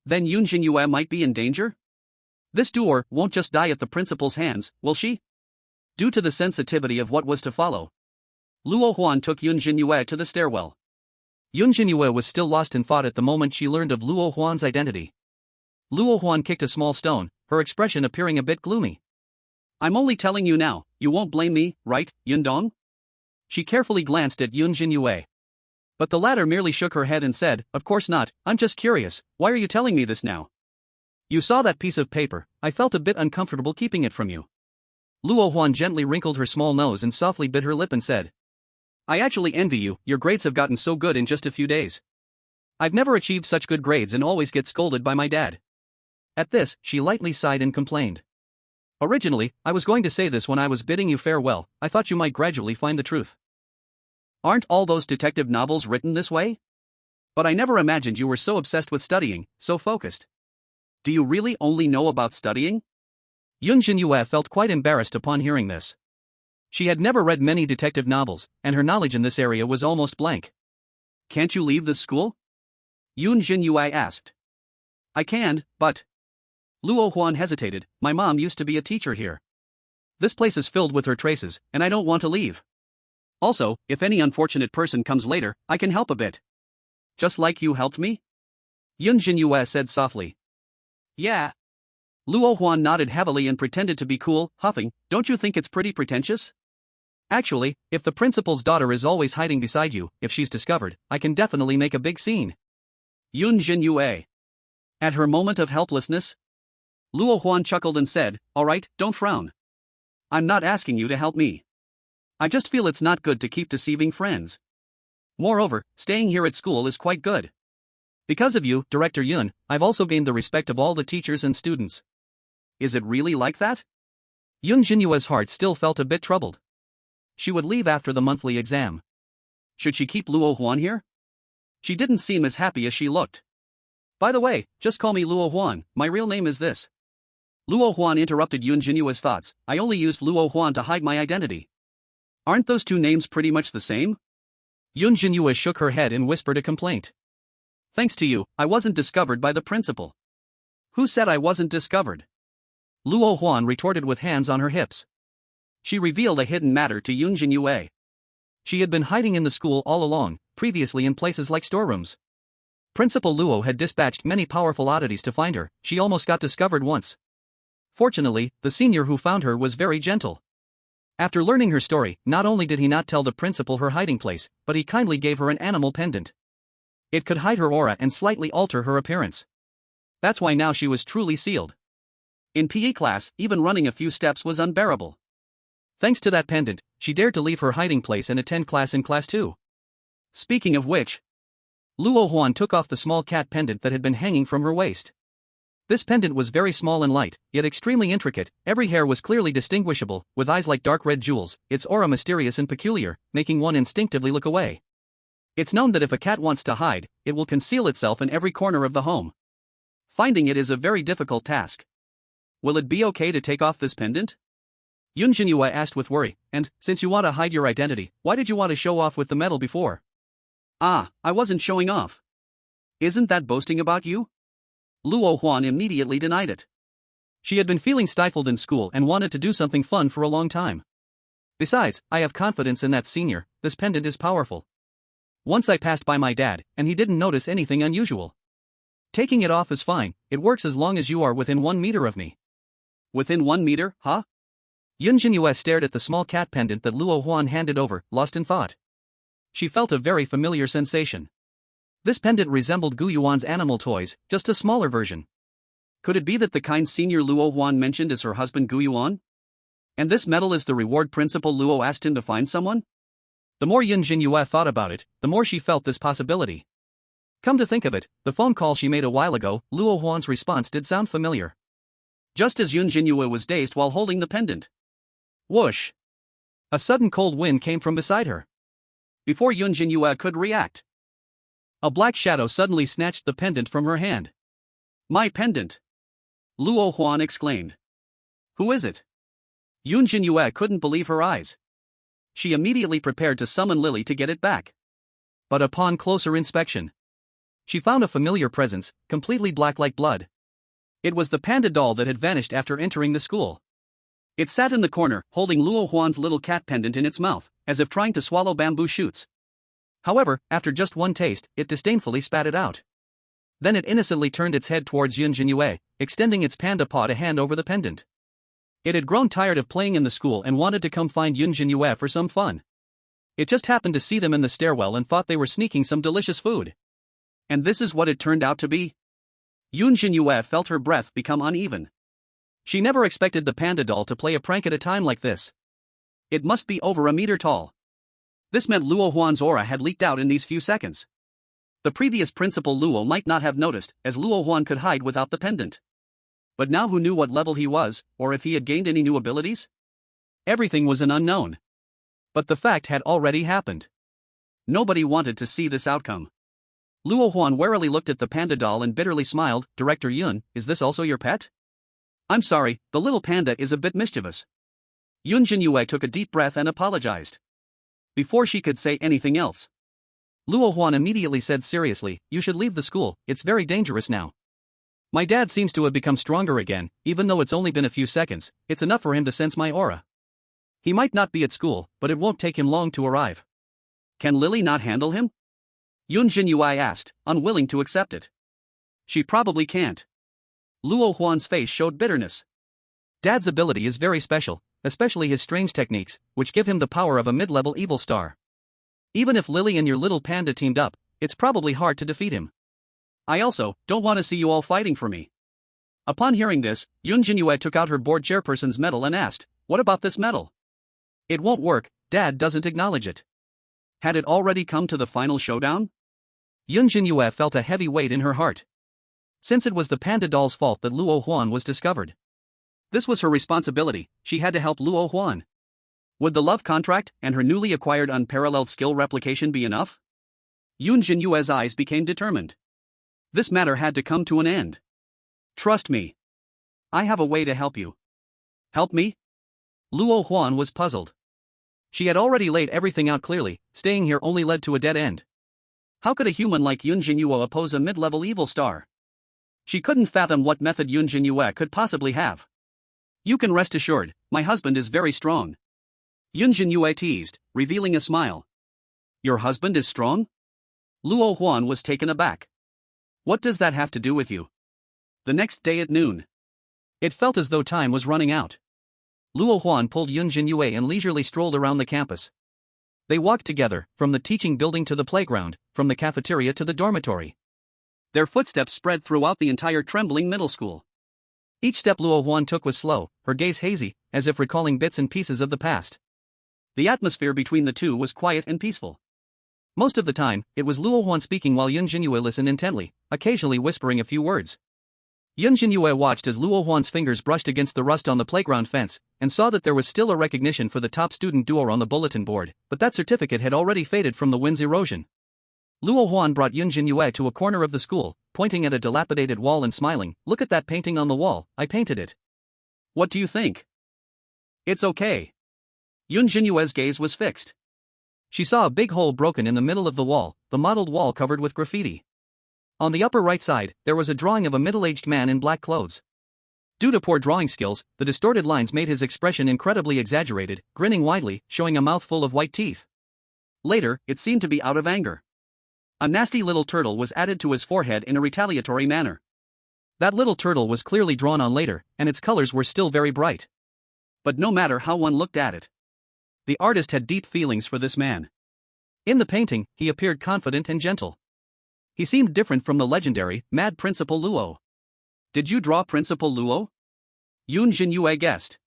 Then Yun Zhenyue might be in danger? This doer won't just die at the principal's hands, will she? Due to the sensitivity of what was to follow, Luo Huan took Yun Zhenyue to the stairwell. Yun Zhenyue was still lost in thought at the moment she learned of Luo Huan's identity. Luo Huan kicked a small stone, her expression appearing a bit gloomy. I'm only telling you now, you won't blame me, right, Yun Dong? She carefully glanced at Yun Zhenyue. But the latter merely shook her head and said, "Of course not, I'm just curious, why are you telling me this now? You saw that piece of paper, I felt a bit uncomfortable keeping it from you." Luo Huan gently wrinkled her small nose and softly bit her lip and said, "I actually envy you, your grades have gotten so good in just a few days. I've never achieved such good grades and always get scolded by my dad." At this, she lightly sighed and complained. "Originally, I was going to say this when I was bidding you farewell, I thought you might gradually find the truth. Aren't all those detective novels written this way? But I never imagined you were so obsessed with studying, so focused. Do you really only know about studying?" Yun Zhenyue felt quite embarrassed upon hearing this. She had never read many detective novels, and her knowledge in this area was almost blank. "Can't you leave this school?" Yun Zhenyue asked. "I can, but..." Luo Huan hesitated. "My mom used to be a teacher here. This place is filled with her traces, and I don't want to leave. Also, if any unfortunate person comes later, I can help a bit. Just like you helped me?" Yun Zhenyue said softly. "Yeah." Luo Huan nodded heavily and pretended to be cool, huffing, "Don't you think it's pretty pretentious? Actually, if the principal's daughter is always hiding beside you, if she's discovered, I can definitely make a big scene." Yun Zhenyue. At her moment of helplessness, Luo Huan chuckled and said, "Alright, don't frown. I'm not asking you to help me. I just feel it's not good to keep deceiving friends. Moreover, staying here at school is quite good. Because of you, Director Yun, I've also gained the respect of all the teachers and students." Is it really like that? Yun Zhenyue's heart still felt a bit troubled. She would leave after the monthly exam. Should she keep Luo Huan here? She didn't seem as happy as she looked. "By the way, just call me Luo Huan, my real name is this." Luo Huan interrupted Yun Zhenyue's thoughts. "I only used Luo Huan to hide my identity. Aren't those two names pretty much the same?" Yun Zhenyue shook her head and whispered a complaint. "Thanks to you, I wasn't discovered by the principal." "Who said I wasn't discovered?" Luo Huan retorted with hands on her hips. She revealed a hidden matter to Yun Zhenyue. She had been hiding in the school all along, previously in places like storerooms. Principal Luo had dispatched many powerful oddities to find her. She almost got discovered once. Fortunately, the senior who found her was very gentle. After learning her story, not only did he not tell the principal her hiding place, but he kindly gave her an animal pendant. It could hide her aura and slightly alter her appearance. That's why now she was truly sealed. In PE class, even running a few steps was unbearable. Thanks to that pendant, she dared to leave her hiding place and attend class in class 2. Speaking of which, Luo Huan took off the small cat pendant that had been hanging from her waist. This pendant was very small and light, yet extremely intricate. Every hair was clearly distinguishable, with eyes like dark red jewels, its aura mysterious and peculiar, making one instinctively look away. It's known that if a cat wants to hide, it will conceal itself in every corner of the home. Finding it is a very difficult task. Will it be okay to take off this pendant? Yun Zhenyue asked with worry, and, since you want to hide your identity, why did you want to show off with the medal before? Ah, I wasn't showing off. Isn't that boasting about you? Luo Huan immediately denied it. She had been feeling stifled in school and wanted to do something fun for a long time. Besides, I have confidence in that senior, this pendant is powerful. Once I passed by my dad, and he didn't notice anything unusual. Taking it off is fine, it works as long as you are within 1 meter of me. Within 1 meter, huh? Yun Zhenyue stared at the small cat pendant that Luo Huan handed over, lost in thought. She felt a very familiar sensation. This pendant resembled Gu Yuan's animal toys, just a smaller version. Could it be that the kind senior Luo Huan mentioned is her husband Gu Yuan? And this medal is the reward Principal Luo asked him to find someone? The more Yun Zhenyue thought about it, the more she felt this possibility. Come to think of it, the phone call she made a while ago, Luo Huan's response did sound familiar. Just as Yun Zhenyue was dazed while holding the pendant. Whoosh! A sudden cold wind came from beside her. Before Yun Zhenyue could react, a black shadow suddenly snatched the pendant from her hand. My pendant! Luo Huan exclaimed. Who is it? Yun Zhenyue couldn't believe her eyes. She immediately prepared to summon Lily to get it back. But upon closer inspection, she found a familiar presence, completely black like blood. It was the panda doll that had vanished after entering the school. It sat in the corner, holding Luo Huan's little cat pendant in its mouth, as if trying to swallow bamboo shoots. However, after just one taste, it disdainfully spat it out. Then it innocently turned its head towards Yun Zhenyue, extending its panda paw to hand over the pendant. It had grown tired of playing in the school and wanted to come find Yun Zhenyue for some fun. It just happened to see them in the stairwell and thought they were sneaking some delicious food. And this is what it turned out to be? Yun Zhenyue felt her breath become uneven. She never expected the panda doll to play a prank at a time like this. It must be over a meter tall. This meant Luo Huan's aura had leaked out in these few seconds. The previous Principal Luo might not have noticed, as Luo Huan could hide without the pendant. But now who knew what level he was, or if he had gained any new abilities? Everything was an unknown. But the fact had already happened. Nobody wanted to see this outcome. Luo Huan warily looked at the panda doll and bitterly smiled. Director Yun, is this also your pet? I'm sorry, the little panda is a bit mischievous. Yun Zhenyue took a deep breath and apologized. Before she could say anything else, Luo Huan immediately said seriously, you should leave the school, it's very dangerous now. My dad seems to have become stronger again, even though it's only been a few seconds, it's enough for him to sense my aura. He might not be at school, but it won't take him long to arrive. Can Lily not handle him? Yun Zhenyue asked, unwilling to accept it. She probably can't. Luo Huan's face showed bitterness. Dad's ability is very special, especially his strange techniques, which give him the power of a mid-level evil star. Even if Lily and your little panda teamed up, it's probably hard to defeat him. I also don't want to see you all fighting for me. Upon hearing this, Yun Zhenyue took out her board chairperson's medal and asked, what about this medal? It won't work, Dad doesn't acknowledge it. Had it already come to the final showdown? Yun Zhenyue felt a heavy weight in her heart. Since it was the panda doll's fault that Luo Huan was discovered. This was her responsibility, she had to help Luo Huan. Would the love contract and her newly acquired unparalleled skill replication be enough? Yun Zhenyue's eyes became determined. This matter had to come to an end. Trust me. I have a way to help you. Help me? Luo Huan was puzzled. She had already laid everything out clearly, staying here only led to a dead end. How could a human like Yun Zhenyue oppose a mid-level evil star? She couldn't fathom what method Yun Zhenyue could possibly have. You can rest assured, my husband is very strong. Yun Zhenyue teased, revealing a smile. Your husband is strong? Luo Huan was taken aback. What does that have to do with you? The next day at noon, It felt as though time was running out. Luo Huan pulled Yun Zhenyue and leisurely strolled around the campus. They walked together, from the teaching building to the playground, from the cafeteria to the dormitory. Their footsteps spread throughout the entire trembling middle school. Each step Luo Huan took was slow, her gaze hazy, as if recalling bits and pieces of the past. The atmosphere between the two was quiet and peaceful. Most of the time, it was Luo Huan speaking while Yun Zhenyue listened intently, occasionally whispering a few words. Yun Zhenyue watched as Luo Huan's fingers brushed against the rust on the playground fence, and saw that there was still a recognition for the top student duo on the bulletin board, but that certificate had already faded from the wind's erosion. Luo Huan brought Yun Zhenyue to a corner of the school, pointing at a dilapidated wall and smiling, "Look at that painting on the wall, I painted it." "What do you think?" "It's okay." Yun Zhenyue's gaze was fixed. She saw a big hole broken in the middle of the wall, the mottled wall covered with graffiti. On the upper right side, there was a drawing of a middle-aged man in black clothes. Due to poor drawing skills, the distorted lines made his expression incredibly exaggerated, grinning widely, showing a mouth full of white teeth. Later, it seemed to be out of anger. A nasty little turtle was added to his forehead in a retaliatory manner. That little turtle was clearly drawn on later, and its colors were still very bright. But no matter how one looked at it, the artist had deep feelings for this man. In the painting, he appeared confident and gentle. He seemed different from the legendary, mad Principal Luo. "Did you draw Principal Luo?" Yun Zhenyue guessed.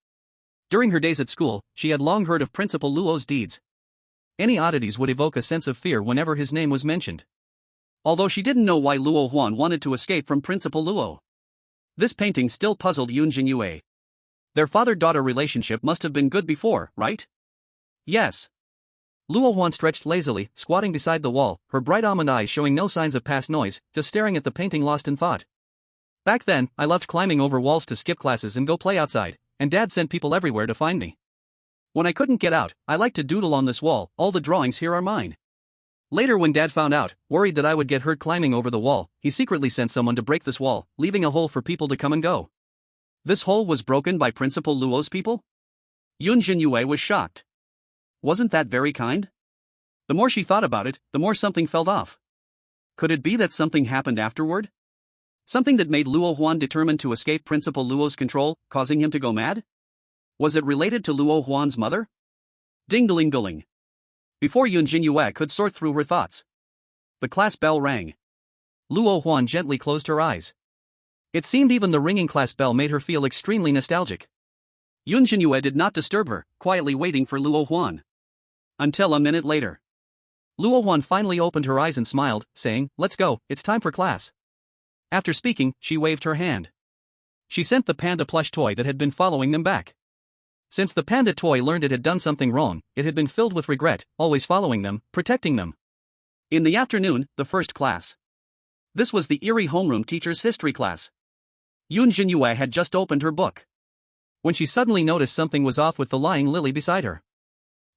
During her days at school, she had long heard of Principal Luo's deeds. Any oddities would evoke a sense of fear whenever his name was mentioned. Although she didn't know why Luo Huan wanted to escape from Principal Luo. This painting still puzzled Yun Zhenyue. Their father-daughter relationship must have been good before, right? Yes. Luo Huan stretched lazily, squatting beside the wall, her bright almond eyes showing no signs of past noise, just staring at the painting lost in thought. "Back then, I loved climbing over walls to skip classes and go play outside, and Dad sent people everywhere to find me. When I couldn't get out, I liked to doodle on this wall, all the drawings here are mine." Later when Dad found out, worried that I would get hurt climbing over the wall, he secretly sent someone to break this wall, leaving a hole for people to come and go. This hole was broken by Principal Luo's people? Yun Zhenyue was shocked. Wasn't that very kind? The more she thought about it, the more something felt off. Could it be that something happened afterward? Something that made Luo Huan determined to escape Principal Luo's control, causing him to go mad? Was it related to Luo Huan's mother? Ding-a-ling-a-ling. Before Yun Zhenyue could sort through her thoughts, the class bell rang. Luo Huan gently closed her eyes. It seemed even the ringing class bell made her feel extremely nostalgic. Yun Zhenyue did not disturb her, quietly waiting for Luo Huan. Until a minute later, Luo Huan finally opened her eyes and smiled, saying, "Let's go, it's time for class." After speaking, she waved her hand. She sent the panda plush toy that had been following them back. Since the panda toy learned it had done something wrong, it had been filled with regret, always following them, protecting them. In the afternoon, the first class. This was the Eerie homeroom teacher's history class. Yun Zhenyue had just opened her book, when she suddenly noticed something was off with the lying Lily beside her.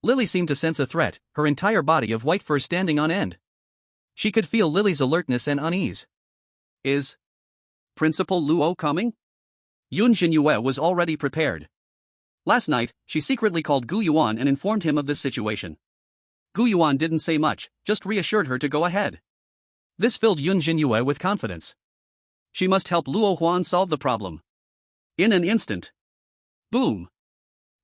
Lily seemed to sense a threat, her entire body of white fur standing on end. She could feel Lily's alertness and unease. "Is Principal Luo coming?" Yun Zhenyue was already prepared. Last night, she secretly called Gu Yuan and informed him of this situation. Gu Yuan didn't say much, just reassured her to go ahead. This filled Yun Zhenyue with confidence. She must help Luo Huan solve the problem. In an instant. Boom!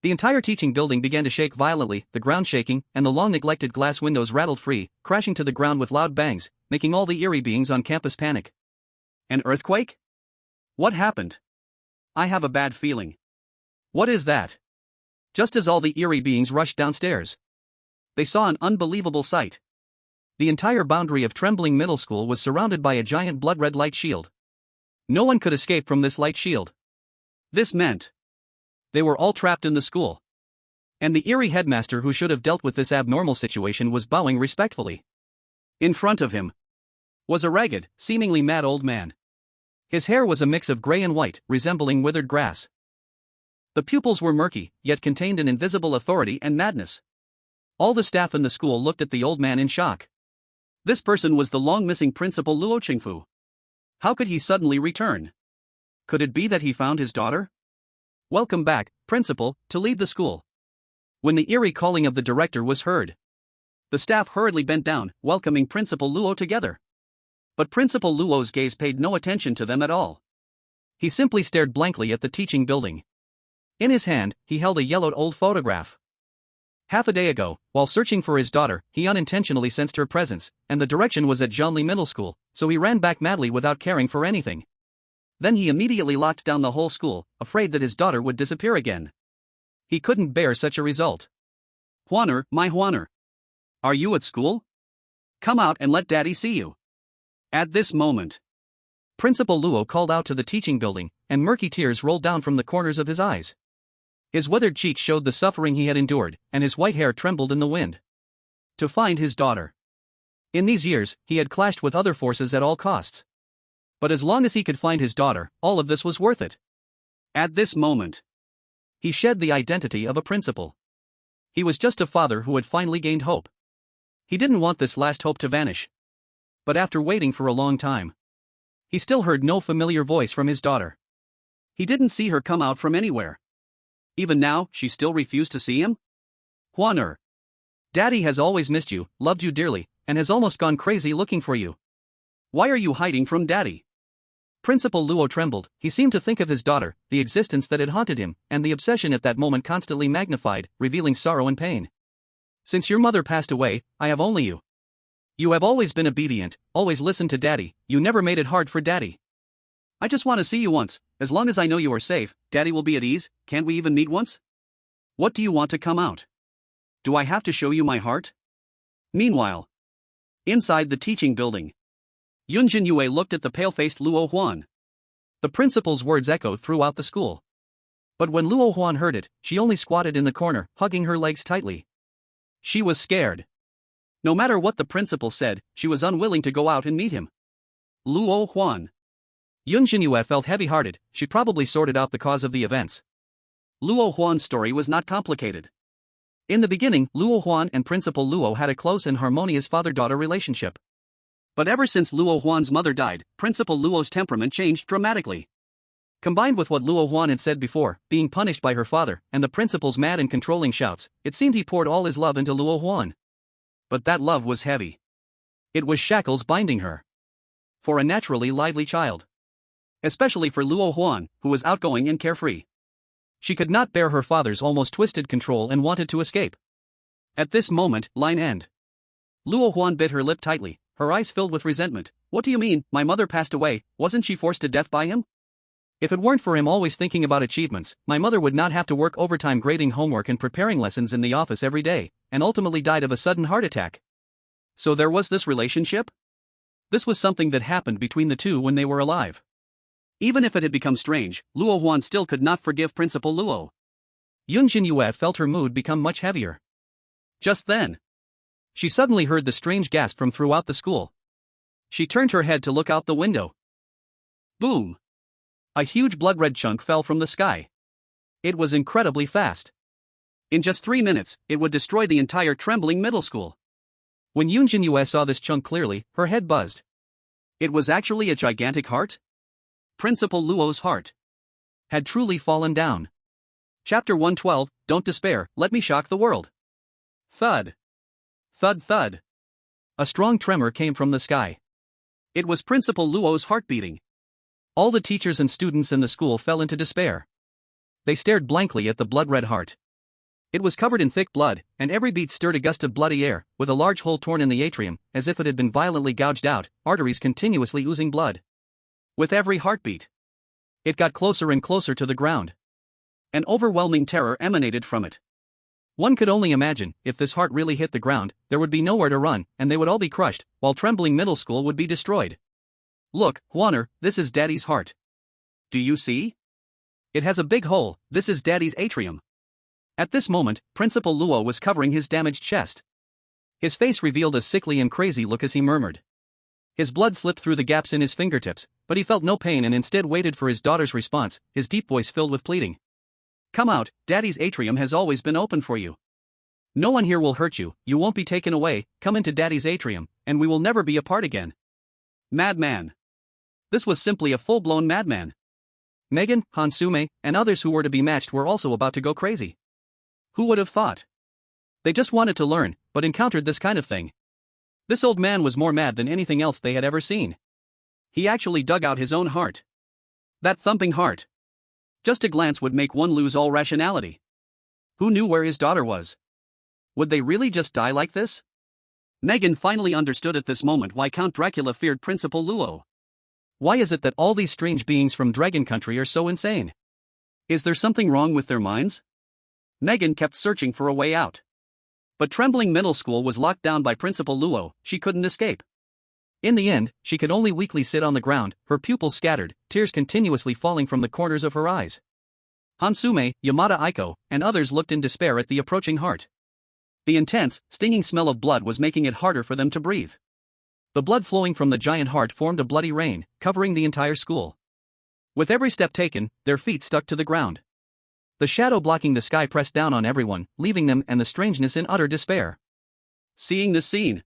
The entire teaching building began to shake violently, the ground shaking, and the long-neglected glass windows rattled free, crashing to the ground with loud bangs, making all the Eerie beings on campus panic. An earthquake? What happened? I have a bad feeling. What is that? Just as all the Eerie beings rushed downstairs, they saw an unbelievable sight. The entire boundary of Trembling Middle School was surrounded by a giant blood-red light shield. No one could escape from this light shield. This meant they were all trapped in the school. And the Eerie headmaster who should have dealt with this abnormal situation was bowing respectfully. In front of him was a ragged, seemingly mad old man. His hair was a mix of gray and white, resembling withered grass. The pupils were murky, yet contained an invisible authority and madness. All the staff in the school looked at the old man in shock. This person was the long-missing Principal Luo Qingfu. How could he suddenly return? Could it be that he found his daughter? "Welcome back, Principal, to lead the school." When the Eerie calling of the director was heard, the staff hurriedly bent down, welcoming Principal Luo together. But Principal Luo's gaze paid no attention to them at all. He simply stared blankly at the teaching building. In his hand, he held a yellowed old photograph. Half a day ago, while searching for his daughter, he unintentionally sensed her presence, and the direction was at Zhangli Middle School, so he ran back madly without caring for anything. Then he immediately locked down the whole school, afraid that his daughter would disappear again. He couldn't bear such a result. Huaner, my Huaner. Are you at school? Come out and let Daddy see you. At this moment, Principal Luo called out to the teaching building, and murky tears rolled down from the corners of his eyes. His weathered cheeks showed the suffering he had endured, and his white hair trembled in the wind. To find his daughter. In these years, he had clashed with other forces at all costs. But as long as he could find his daughter, all of this was worth it. At this moment, he shed the identity of a principal. He was just a father who had finally gained hope. He didn't want this last hope to vanish. But after waiting for a long time, he still heard no familiar voice from his daughter. He didn't see her come out from anywhere. Even now, she still refused to see him? Huaner. Daddy has always missed you, loved you dearly, and has almost gone crazy looking for you. Why are you hiding from Daddy? Principal Luo trembled. He seemed to think of his daughter, the existence that had haunted him, and the obsession at that moment constantly magnified, revealing sorrow and pain. Since your mother passed away, I have only you. You have always been obedient, always listened to Daddy, you never made it hard for Daddy. I just want to see you once. As long as I know you are safe, Daddy will be at ease. Can't we even meet once? What do you want to come out? Do I have to show you my heart? Meanwhile, inside the teaching building, Yun Zhenyue looked at the pale-faced Luo Huan. The principal's words echoed throughout the school. But when Luo Huan heard it, she only squatted in the corner, hugging her legs tightly. She was scared. No matter what the principal said, she was unwilling to go out and meet him. Luo Huan. Yun Zhenyue felt heavy-hearted. She probably sorted out the cause of the events. Luo Huan's story was not complicated. In the beginning, Luo Huan and Principal Luo had a close and harmonious father-daughter relationship. But ever since Luo Huan's mother died, Principal Luo's temperament changed dramatically. Combined with what Luo Huan had said before, being punished by her father, and the principal's mad and controlling shouts, it seemed he poured all his love into Luo Huan. But that love was heavy. It was shackles binding her. For a naturally lively child. Especially for Luo Huan, who was outgoing and carefree. She could not bear her father's almost twisted control and wanted to escape. At this moment, line end. Luo Huan bit her lip tightly, her eyes filled with resentment. What do you mean, my mother passed away, wasn't she forced to death by him? If it weren't for him always thinking about achievements, my mother would not have to work overtime grading homework and preparing lessons in the office every day, and ultimately died of a sudden heart attack. So there was this relationship? This was something that happened between the two when they were alive. Even if it had become strange, Luo Huan still could not forgive Principal Luo. Yun Zhenyue felt her mood become much heavier. Just then, she suddenly heard the strange gasp from throughout the school. She turned her head to look out the window. Boom! A huge blood-red chunk fell from the sky. It was incredibly fast. In just 3 minutes, it would destroy the entire trembling middle school. When Yun Zhenyue saw this chunk clearly, her head buzzed. It was actually a gigantic heart? Principal Luo's heart had truly fallen down. Chapter 112, Don't Despair, Let Me Shock the World. Thud. Thud thud. A strong tremor came from the sky. It was Principal Luo's heart beating. All the teachers and students in the school fell into despair. They stared blankly at the blood-red heart. It was covered in thick blood, and every beat stirred a gust of bloody air, with a large hole torn in the atrium, as if it had been violently gouged out, arteries continuously oozing blood. With every heartbeat, it got closer and closer to the ground. An overwhelming terror emanated from it. One could only imagine, if this heart really hit the ground, there would be nowhere to run, and they would all be crushed, while trembling middle school would be destroyed. Look, Huaner, this is Daddy's heart. Do you see? It has a big hole, this is Daddy's atrium. At this moment, Principal Luo was covering his damaged chest. His face revealed a sickly and crazy look as he murmured. His blood slipped through the gaps in his fingertips, but he felt no pain and instead waited for his daughter's response, his deep voice filled with pleading. Come out, Daddy's atrium has always been open for you. No one here will hurt you, you won't be taken away, come into Daddy's atrium, and we will never be apart again. Madman. This was simply a full-blown madman. Megan, Hansume, and others who were to be matched were also about to go crazy. Who would have thought? They just wanted to learn, but encountered this kind of thing. This old man was more mad than anything else they had ever seen. He actually dug out his own heart. That thumping heart. Just a glance would make one lose all rationality. Who knew where his daughter was? Would they really just die like this? Megan finally understood at this moment why Count Dracula feared Principal Luo. Why is it that all these strange beings from Dragon Country are so insane? Is there something wrong with their minds? Megan kept searching for a way out. But Trembling Middle School was locked down by Principal Luo, she couldn't escape. In the end, she could only weakly sit on the ground, her pupils scattered, tears continuously falling from the corners of her eyes. Hansume, Yamada Aiko, and others looked in despair at the approaching heart. The intense, stinging smell of blood was making it harder for them to breathe. The blood flowing from the giant heart formed a bloody rain, covering the entire school. With every step taken, their feet stuck to the ground. The shadow blocking the sky pressed down on everyone, leaving them and the strangeness in utter despair. Seeing this scene,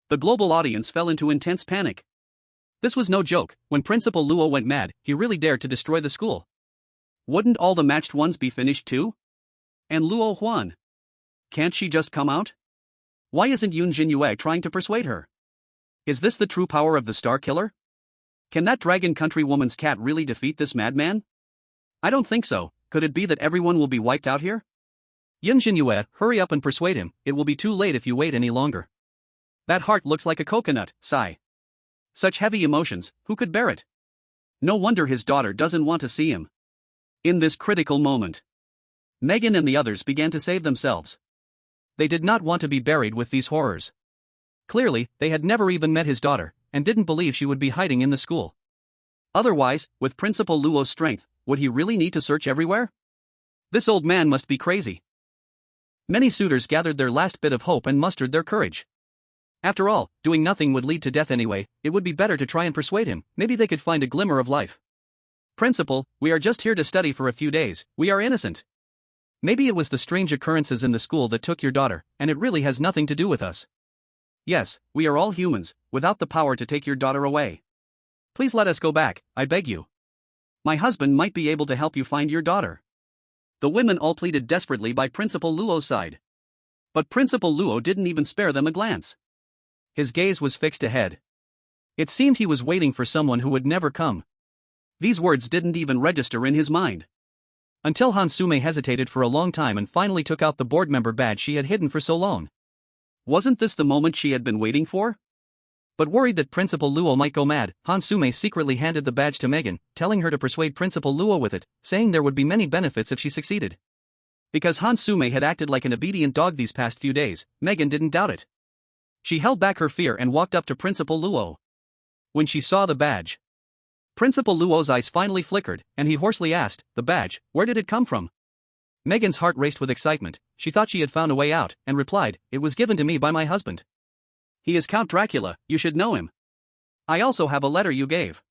the global audience fell into intense panic. This was no joke. When Principal Luo went mad, he really dared to destroy the school. Wouldn't all the matched ones be finished too? And Luo Huan? Can't she just come out? Why isn't Yun Zhenyue trying to persuade her? Is this the true power of the Star Killer? Can that Dragon Country woman's cat really defeat this madman? I don't think so. Could it be that everyone will be wiped out here? Yun Zhenyue, hurry up and persuade him, it will be too late if you wait any longer. That heart looks like a coconut, sigh. Such heavy emotions, who could bear it? No wonder his daughter doesn't want to see him. In this critical moment, Megan and the others began to save themselves. They did not want to be buried with these horrors. Clearly, they had never even met his daughter, and didn't believe she would be hiding in the school. Otherwise, with Principal Luo's strength, would he really need to search everywhere? This old man must be crazy. Many suitors gathered their last bit of hope and mustered their courage. After all, doing nothing would lead to death anyway, it would be better to try and persuade him, maybe they could find a glimmer of life. Principal, we are just here to study for a few days, we are innocent. Maybe it was the strange occurrences in the school that took your daughter, and it really has nothing to do with us. Yes, we are all humans, without the power to take your daughter away. Please let us go back, I beg you. My husband might be able to help you find your daughter. The women all pleaded desperately by Principal Luo's side. But Principal Luo didn't even spare them a glance. His gaze was fixed ahead. It seemed he was waiting for someone who would never come. These words didn't even register in his mind. Until Hansume hesitated for a long time and finally took out the board member badge she had hidden for so long. Wasn't this the moment she had been waiting for? But worried that Principal Luo might go mad, Hansume secretly handed the badge to Megan, telling her to persuade Principal Luo with it, saying there would be many benefits if she succeeded. Because Hansume had acted like an obedient dog these past few days, Megan didn't doubt it. She held back her fear and walked up to Principal Luo. When she saw the badge, Principal Luo's eyes finally flickered, and he hoarsely asked, "The badge, where did it come from?" Megan's heart raced with excitement. She thought she had found a way out, and replied, "It was given to me by my husband. He is Count Dracula, you should know him. I also have a letter you gave."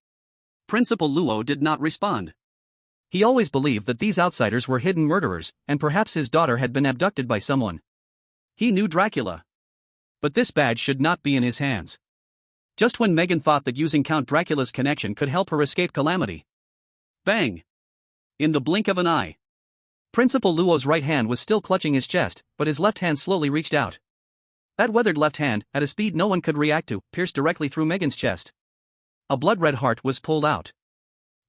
Principal Luo did not respond. He always believed that these outsiders were hidden murderers, and perhaps his daughter had been abducted by someone. He knew Dracula. But this badge should not be in his hands. Just when Megan thought that using Count Dracula's connection could help her escape calamity. Bang! In the blink of an eye. Principal Luo's right hand was still clutching his chest, but his left hand slowly reached out. That weathered left hand, at a speed no one could react to, pierced directly through Megan's chest. A blood-red heart was pulled out.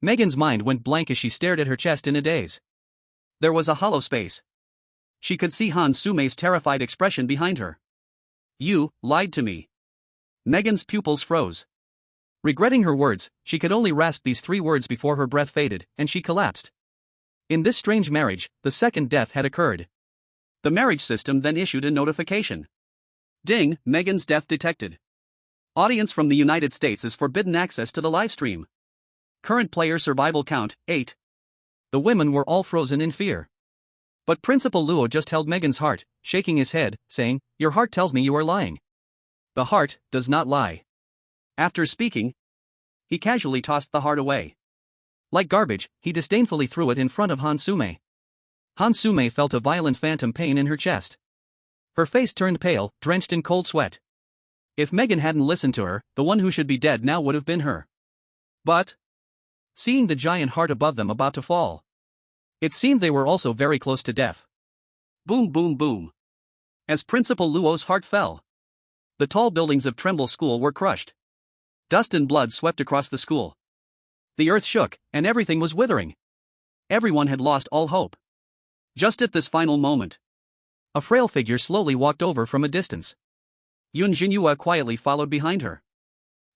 Megan's mind went blank as she stared at her chest in a daze. There was a hollow space. She could see Hansume's terrified expression behind her. "You lied to me." Megan's pupils froze. Regretting her words, she could only rasp these 3 words before her breath faded, and she collapsed. In this strange marriage, the second death had occurred. The marriage system then issued a notification. Ding, Megan's death detected. Audience from the United States is forbidden access to the livestream. Current player survival count, 8. The women were all frozen in fear. But Principal Luo just held Megan's heart, shaking his head, saying, "Your heart tells me you are lying." The heart does not lie. After speaking, he casually tossed the heart away. Like garbage, he disdainfully threw it in front of Hansume. Hansume felt a violent phantom pain in her chest. Her face turned pale, drenched in cold sweat. If Megan hadn't listened to her, the one who should be dead now would have been her. But, seeing the giant heart above them about to fall, it seemed they were also very close to death. Boom boom boom. As Principal Luo's heart fell, the tall buildings of Tremble School were crushed. Dust and blood swept across the school. The earth shook, and everything was withering. Everyone had lost all hope. Just at this final moment, a frail figure slowly walked over from a distance. Yun Zhenyue quietly followed behind her.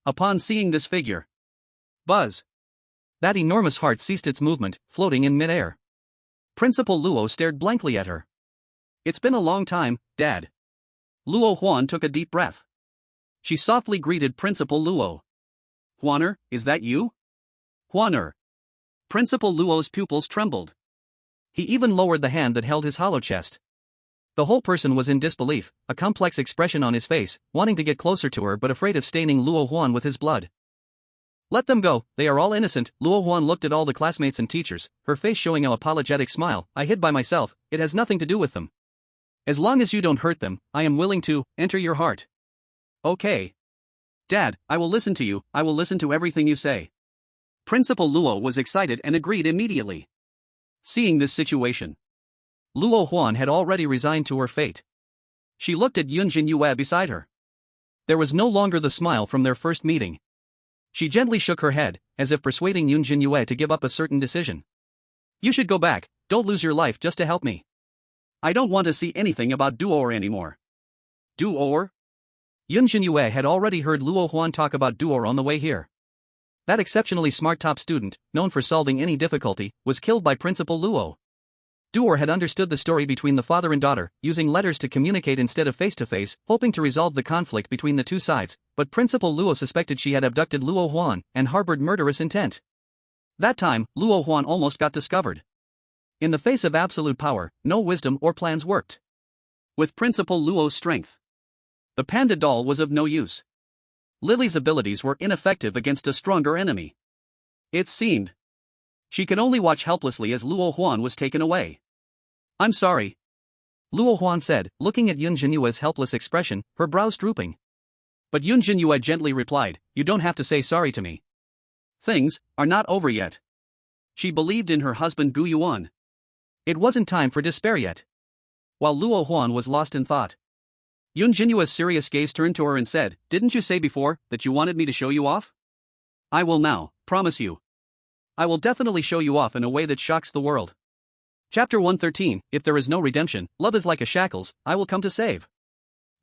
Upon seeing this figure, buzz! That enormous heart ceased its movement, floating in midair. Principal Luo stared blankly at her. It's been a long time, Dad. Luo Huan took a deep breath. She softly greeted Principal Luo. Huaner, is that you? Huaner. Principal Luo's pupils trembled. He even lowered the hand that held his hollow chest. The whole person was in disbelief, a complex expression on his face, wanting to get closer to her but afraid of staining Luo Huan with his blood. Let them go, they are all innocent. Luo Huan looked at all the classmates and teachers, her face showing an apologetic smile. I hid by myself, it has nothing to do with them. As long as you don't hurt them, I am willing to enter your heart. Okay. Dad, I will listen to you, I will listen to everything you say. Principal Luo was excited and agreed immediately. Seeing this situation, Luo Huan had already resigned to her fate. She looked at Yun Zhenyue beside her. There was no longer the smile from their first meeting. She gently shook her head, as if persuading Yun Zhenyue to give up a certain decision. You should go back, don't lose your life just to help me. I don't want to see anything about Duor anymore. Duor? Yun Zhenyue had already heard Luo Huan talk about Duor on the way here. That exceptionally smart top student, known for solving any difficulty, was killed by Principal Luo. Duor had understood the story between the father and daughter, using letters to communicate instead of face-to-face, hoping to resolve the conflict between the two sides, but Principal Luo suspected she had abducted Luo Huan and harbored murderous intent. That time, Luo Huan almost got discovered. In the face of absolute power, no wisdom or plans worked. With Principal Luo's strength, the panda doll was of no use. Lily's abilities were ineffective against a stronger enemy. It seemed she could only watch helplessly as Luo Huan was taken away. I'm sorry, Luo Huan said, looking at Yun Zhenyue's helpless expression, her brows drooping. But Yun Zhenyue gently replied, you don't have to say sorry to me. Things are not over yet. She believed in her husband Gu Yuan. It wasn't time for despair yet. While Luo Huan was lost in thought, Yun Zhenyue's serious gaze turned to her and said, didn't you say before that you wanted me to show you off? I will now, promise you. I will definitely show you off in a way that shocks the world. Chapter 113, If there is no redemption, love is like a shackles, I will come to save.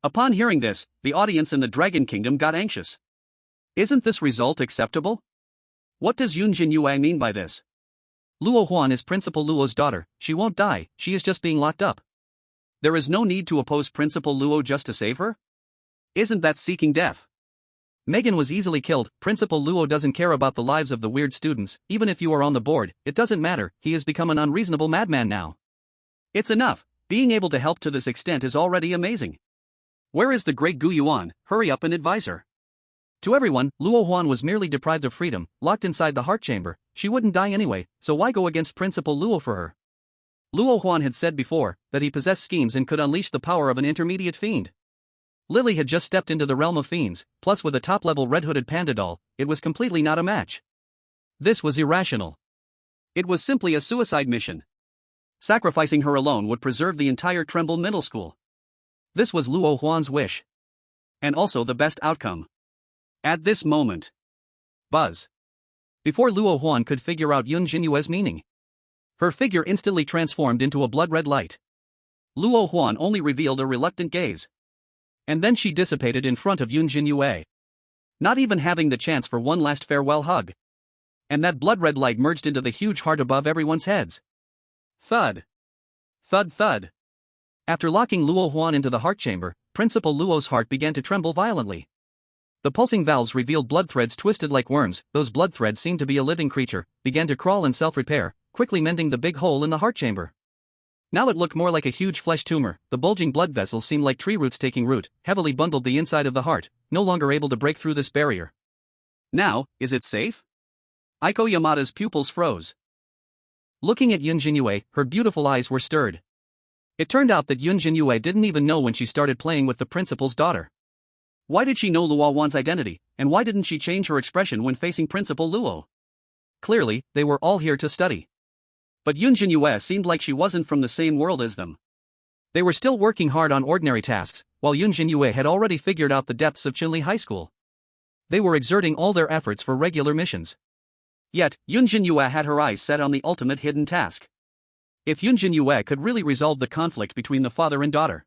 Upon hearing this, the audience in the Dragon Kingdom got anxious. Isn't this result acceptable? What does Yun Zhenyue mean by this? Luo Huan is Principal Luo's daughter, she won't die, she is just being locked up. There is no need to oppose Principal Luo just to save her? Isn't that seeking death? Megan was easily killed, Principal Luo doesn't care about the lives of the weird students, even if you are on the board, it doesn't matter, he has become an unreasonable madman now. It's enough, being able to help to this extent is already amazing. Where is the great Gu Yuan? Hurry up and advise her. To everyone, Luo Huan was merely deprived of freedom, locked inside the heart chamber, she wouldn't die anyway, so why go against Principal Luo for her? Luo Huan had said before that he possessed schemes and could unleash the power of an intermediate fiend. Lily had just stepped into the realm of fiends, plus with a top-level red-hooded panda doll, it was completely not a match. This was irrational. It was simply a suicide mission. Sacrificing her alone would preserve the entire Tremble Middle School. This was Luo Huan's wish. And also the best outcome. At this moment, buzz! Before Luo Huan could figure out Yun Zhenyue's meaning, her figure instantly transformed into a blood-red light. Luo Huan only revealed a reluctant gaze. And then she dissipated in front of Yun Zhenyue, not even having the chance for one last farewell hug. And that blood-red light merged into the huge heart above everyone's heads. Thud. Thud thud. After locking Luo Huan into the heart chamber, Principal Luo's heart began to tremble violently. The pulsing valves revealed blood threads twisted like worms, those blood threads seemed to be a living creature, began to crawl and self-repair, quickly mending the big hole in the heart chamber. Now it looked more like a huge flesh tumor, the bulging blood vessels seemed like tree roots taking root, heavily bundled the inside of the heart, no longer able to break through this barrier. Now, is it safe? Aiko Yamada's pupils froze. Looking at Yun Zhenyue, her beautiful eyes were stirred. It turned out that Yun Zhenyue didn't even know when she started playing with the principal's daughter. Why did she know Luo Huan's identity, and why didn't she change her expression when facing Principal Luo? Clearly, they were all here to study. But Yun Zhenyue seemed like she wasn't from the same world as them. They were still working hard on ordinary tasks, while Yun Zhenyue had already figured out the depths of Qinli High School. They were exerting all their efforts for regular missions. Yet, Yun Zhenyue had her eyes set on the ultimate hidden task. If Yun Zhenyue could really resolve the conflict between the father and daughter,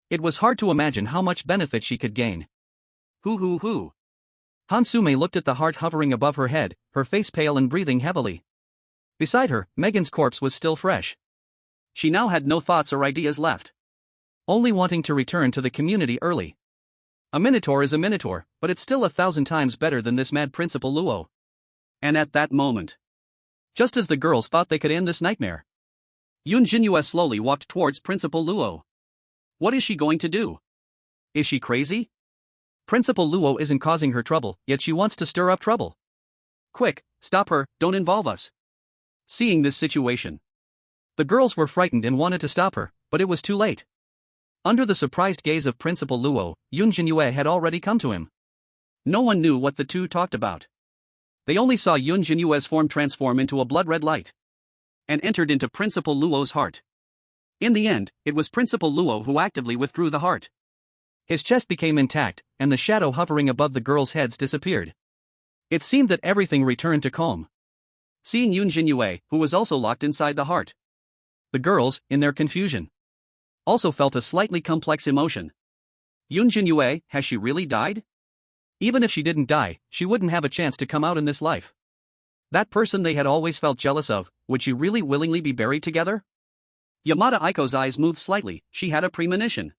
it was hard to imagine how much benefit she could gain. Hoo. Hansume looked at the heart hovering above her head, her face pale and breathing heavily. Beside her, Megan's corpse was still fresh. She now had no thoughts or ideas left, only wanting to return to the community early. A minotaur is a minotaur, but it's still 1,000 times better than this mad Principal Luo. And at that moment, just as the girls thought they could end this nightmare, Yun Zhenyue slowly walked towards Principal Luo. What is she going to do? Is she crazy? Principal Luo isn't causing her trouble, yet she wants to stir up trouble. Quick, stop her, don't involve us. Seeing this situation, the girls were frightened and wanted to stop her, but it was too late. Under the surprised gaze of Principal Luo, Yun Zhenyue had already come to him. No one knew what the two talked about. They only saw Yun Zhenyue's form transform into a blood-red light and entered into Principal Luo's heart. In the end, it was Principal Luo who actively withdrew the heart. His chest became intact, and the shadow hovering above the girls' heads disappeared. It seemed that everything returned to calm. Seeing Yun Zhenyue, who was also locked inside the heart, the girls, in their confusion, also felt a slightly complex emotion. Yun Zhenyue, has she really died? Even if she didn't die, she wouldn't have a chance to come out in this life. That person they had always felt jealous of, would she really willingly be buried together? Yamada Aiko's eyes moved slightly, she had a premonition.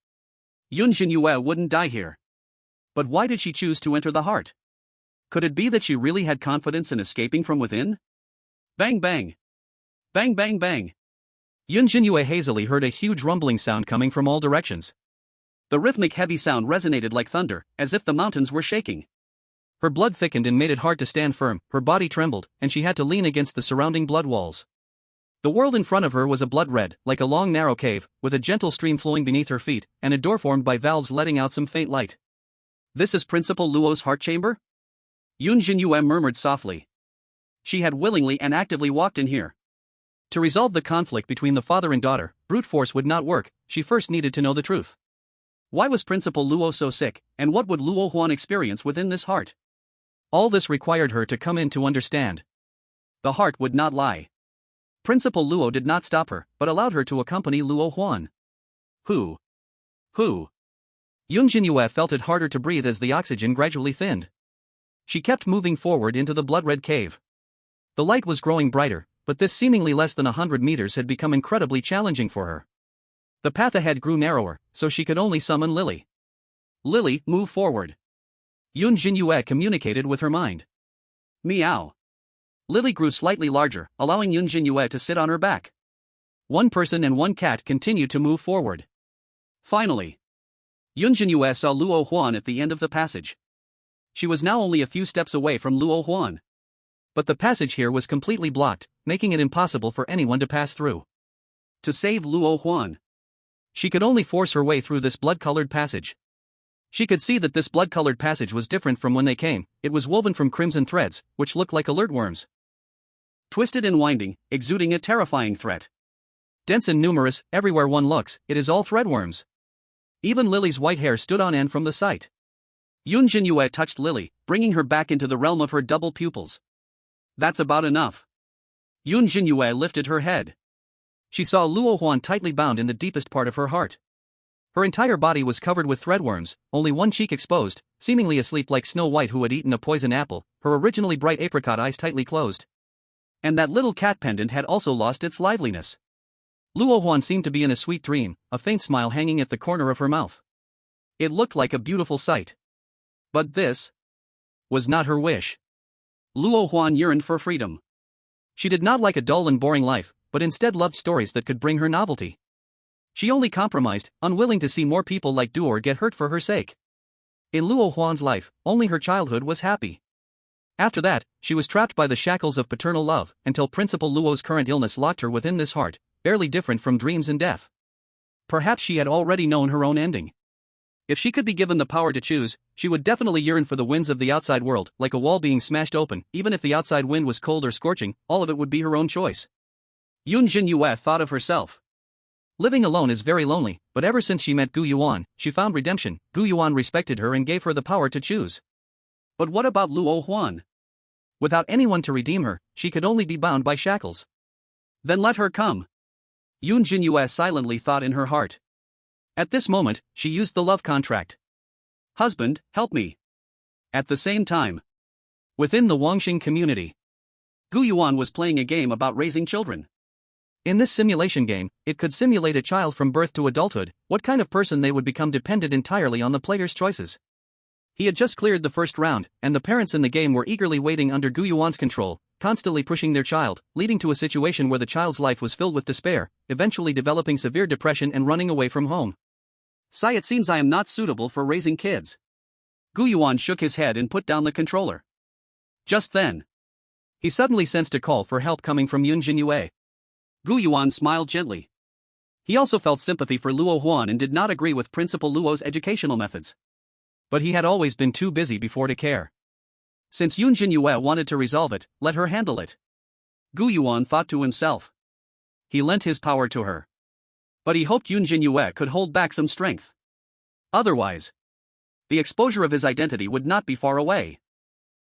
Yun Zhenyue wouldn't die here. But why did she choose to enter the heart? Could it be that she really had confidence in escaping from within? Bang bang. Bang bang bang. Yun Zhenyue hazily heard a huge rumbling sound coming from all directions. The rhythmic heavy sound resonated like thunder, as if the mountains were shaking. Her blood thickened and made it hard to stand firm, her body trembled, and she had to lean against the surrounding blood walls. The world in front of her was a blood red, like a long narrow cave, with a gentle stream flowing beneath her feet, and a door formed by valves letting out some faint light. This is Principal Luo's heart chamber? Yun Zhenyue murmured softly. She had willingly and actively walked in here. To resolve the conflict between the father and daughter, brute force would not work, she first needed to know the truth. Why was Principal Luo so sick, and what would Luo Huan experience within this heart? All this required her to come in to understand. The heart would not lie. Principal Luo did not stop her, but allowed her to accompany Luo Huan. Who? Yun Zhenyue felt it harder to breathe as the oxygen gradually thinned. She kept moving forward into the blood-red cave. The light was growing brighter, but this seemingly less than 100 meters had become incredibly challenging for her. The path ahead grew narrower, so she could only summon Lily. Lily, move forward. Yun Zhenyue communicated with her mind. Meow. Lily grew slightly larger, allowing Yun Zhenyue to sit on her back. One person and one cat continued to move forward. Finally, Yun Zhenyue saw Luo Huan at the end of the passage. She was now only a few steps away from Luo Huan. But the passage here was completely blocked, making it impossible for anyone to pass through. To save Luo Huan, she could only force her way through this blood-colored passage. She could see that this blood-colored passage was different from when they came, it was woven from crimson threads, which looked like alert worms. Twisted and winding, exuding a terrifying threat. Dense and numerous, everywhere one looks, it is all threadworms. Even Lily's white hair stood on end from the sight. Yun Zhenyue touched Lily, bringing her back into the realm of her double pupils. That's about enough. Yun Zhenyue lifted her head. She saw Luo Huan tightly bound in the deepest part of her heart. Her entire body was covered with threadworms, only one cheek exposed, seemingly asleep like Snow White who had eaten a poison apple, her originally bright apricot eyes tightly closed. And that little cat pendant had also lost its liveliness. Luo Huan seemed to be in a sweet dream, a faint smile hanging at the corner of her mouth. It looked like a beautiful sight. But this was not her wish. Luo Huan yearned for freedom. She did not like a dull and boring life, but instead loved stories that could bring her novelty. She only compromised, unwilling to see more people like Duer get hurt for her sake. In Luo Huan's life, only her childhood was happy. After that, she was trapped by the shackles of paternal love, until Principal Luo's current illness locked her within this heart, barely different from dreams and death. Perhaps she had already known her own ending. If she could be given the power to choose, she would definitely yearn for the winds of the outside world, like a wall being smashed open. Even if the outside wind was cold or scorching, all of it would be her own choice. Yun Zhenyue thought of herself. Living alone is very lonely, but ever since she met Gu Yuan, she found redemption. Gu Yuan respected her and gave her the power to choose. But what about Luo Huan? Without anyone to redeem her, she could only be bound by shackles. Then let her come. Yun Zhenyue silently thought in her heart. At this moment, she used the love contract. Husband, help me. At the same time, within the Wangxing community, Gu Yuan was playing a game about raising children. In this simulation game, it could simulate a child from birth to adulthood, what kind of person they would become depended entirely on the player's choices. He had just cleared the first round, and the parents in the game were eagerly waiting under Gu Yuan's control, constantly pushing their child, leading to a situation where the child's life was filled with despair, eventually developing severe depression and running away from home. Sai, it seems I am not suitable for raising kids. Gu Yuan shook his head and put down the controller. Just then, he suddenly sensed a call for help coming from Yun Zhenyue. Gu Yuan smiled gently. He also felt sympathy for Luo Huan and did not agree with Principal Luo's educational methods. But he had always been too busy before to care. Since Yun Zhenyue wanted to resolve it, let her handle it. Gu Yuan thought to himself. He lent his power to her. But he hoped Yun Zhenyue could hold back some strength. Otherwise, the exposure of his identity would not be far away.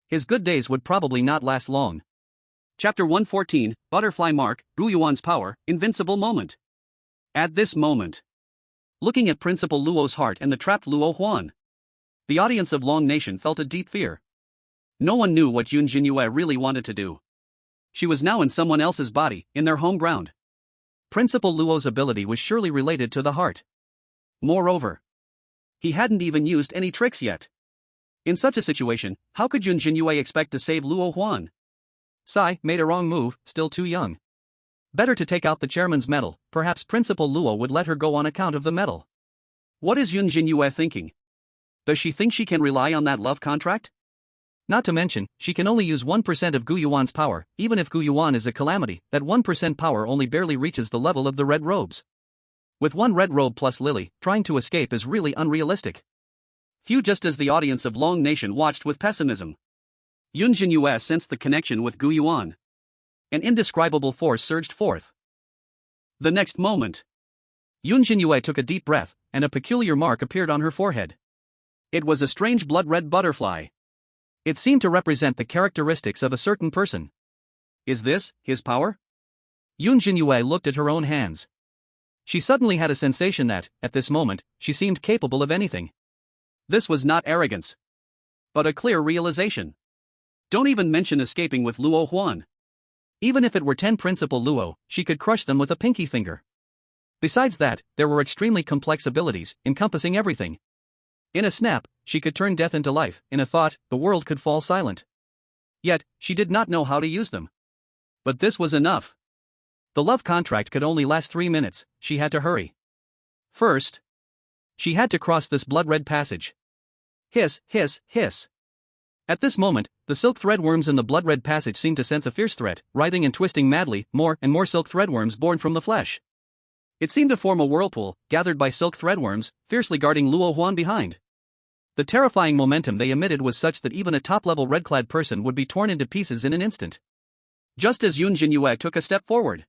His good days would probably not last long. Chapter 114, Butterfly Mark, Gu Yuan's Power, Invincible Moment. At this moment, looking at Principal Luo's heart and the trapped Luo Huan, the audience of Long Nation felt a deep fear. No one knew what Yun Zhenyue really wanted to do. She was now in someone else's body, in their home ground. Principal Luo's ability was surely related to the heart. Moreover, he hadn't even used any tricks yet. In such a situation, how could Yun Zhenyue expect to save Luo Huan? Sai made a wrong move, still too young. Better to take out the chairman's medal, perhaps Principal Luo would let her go on account of the medal. What is Yun Zhenyue thinking? Does she think she can rely on that love contract? Not to mention, she can only use 1% of Gu Yuan's power, even if Gu Yuan is a calamity, that 1% power only barely reaches the level of the red robes. With one red robe plus Lily, trying to escape is really unrealistic. Few just as the audience of Long Nation watched with pessimism. Yun Zhenyue sensed the connection with Gu Yuan. An indescribable force surged forth. The next moment, Yun Zhenyue took a deep breath, and a peculiar mark appeared on her forehead. It was a strange blood-red butterfly. It seemed to represent the characteristics of a certain person. Is this his power? Yun Zhenyue looked at her own hands. She suddenly had a sensation that, at this moment, she seemed capable of anything. This was not arrogance, but a clear realization. Don't even mention escaping with Luo Huan. Even if it were 10 Principal Luo, she could crush them with a pinky finger. Besides that, there were extremely complex abilities, encompassing everything. In a snap, she could turn death into life, in a thought, the world could fall silent. Yet, she did not know how to use them. But this was enough. The love contract could only last 3 minutes, she had to hurry. First, she had to cross this blood-red passage. Hiss, hiss, hiss. At this moment, the silk threadworms in the blood-red passage seemed to sense a fierce threat, writhing and twisting madly, more and more silk threadworms born from the flesh. It seemed to form a whirlpool, gathered by silk threadworms, fiercely guarding Luo Huan behind. The terrifying momentum they emitted was such that even a top-level red-clad person would be torn into pieces in an instant. Just as Yun Zhenyue took a step forward,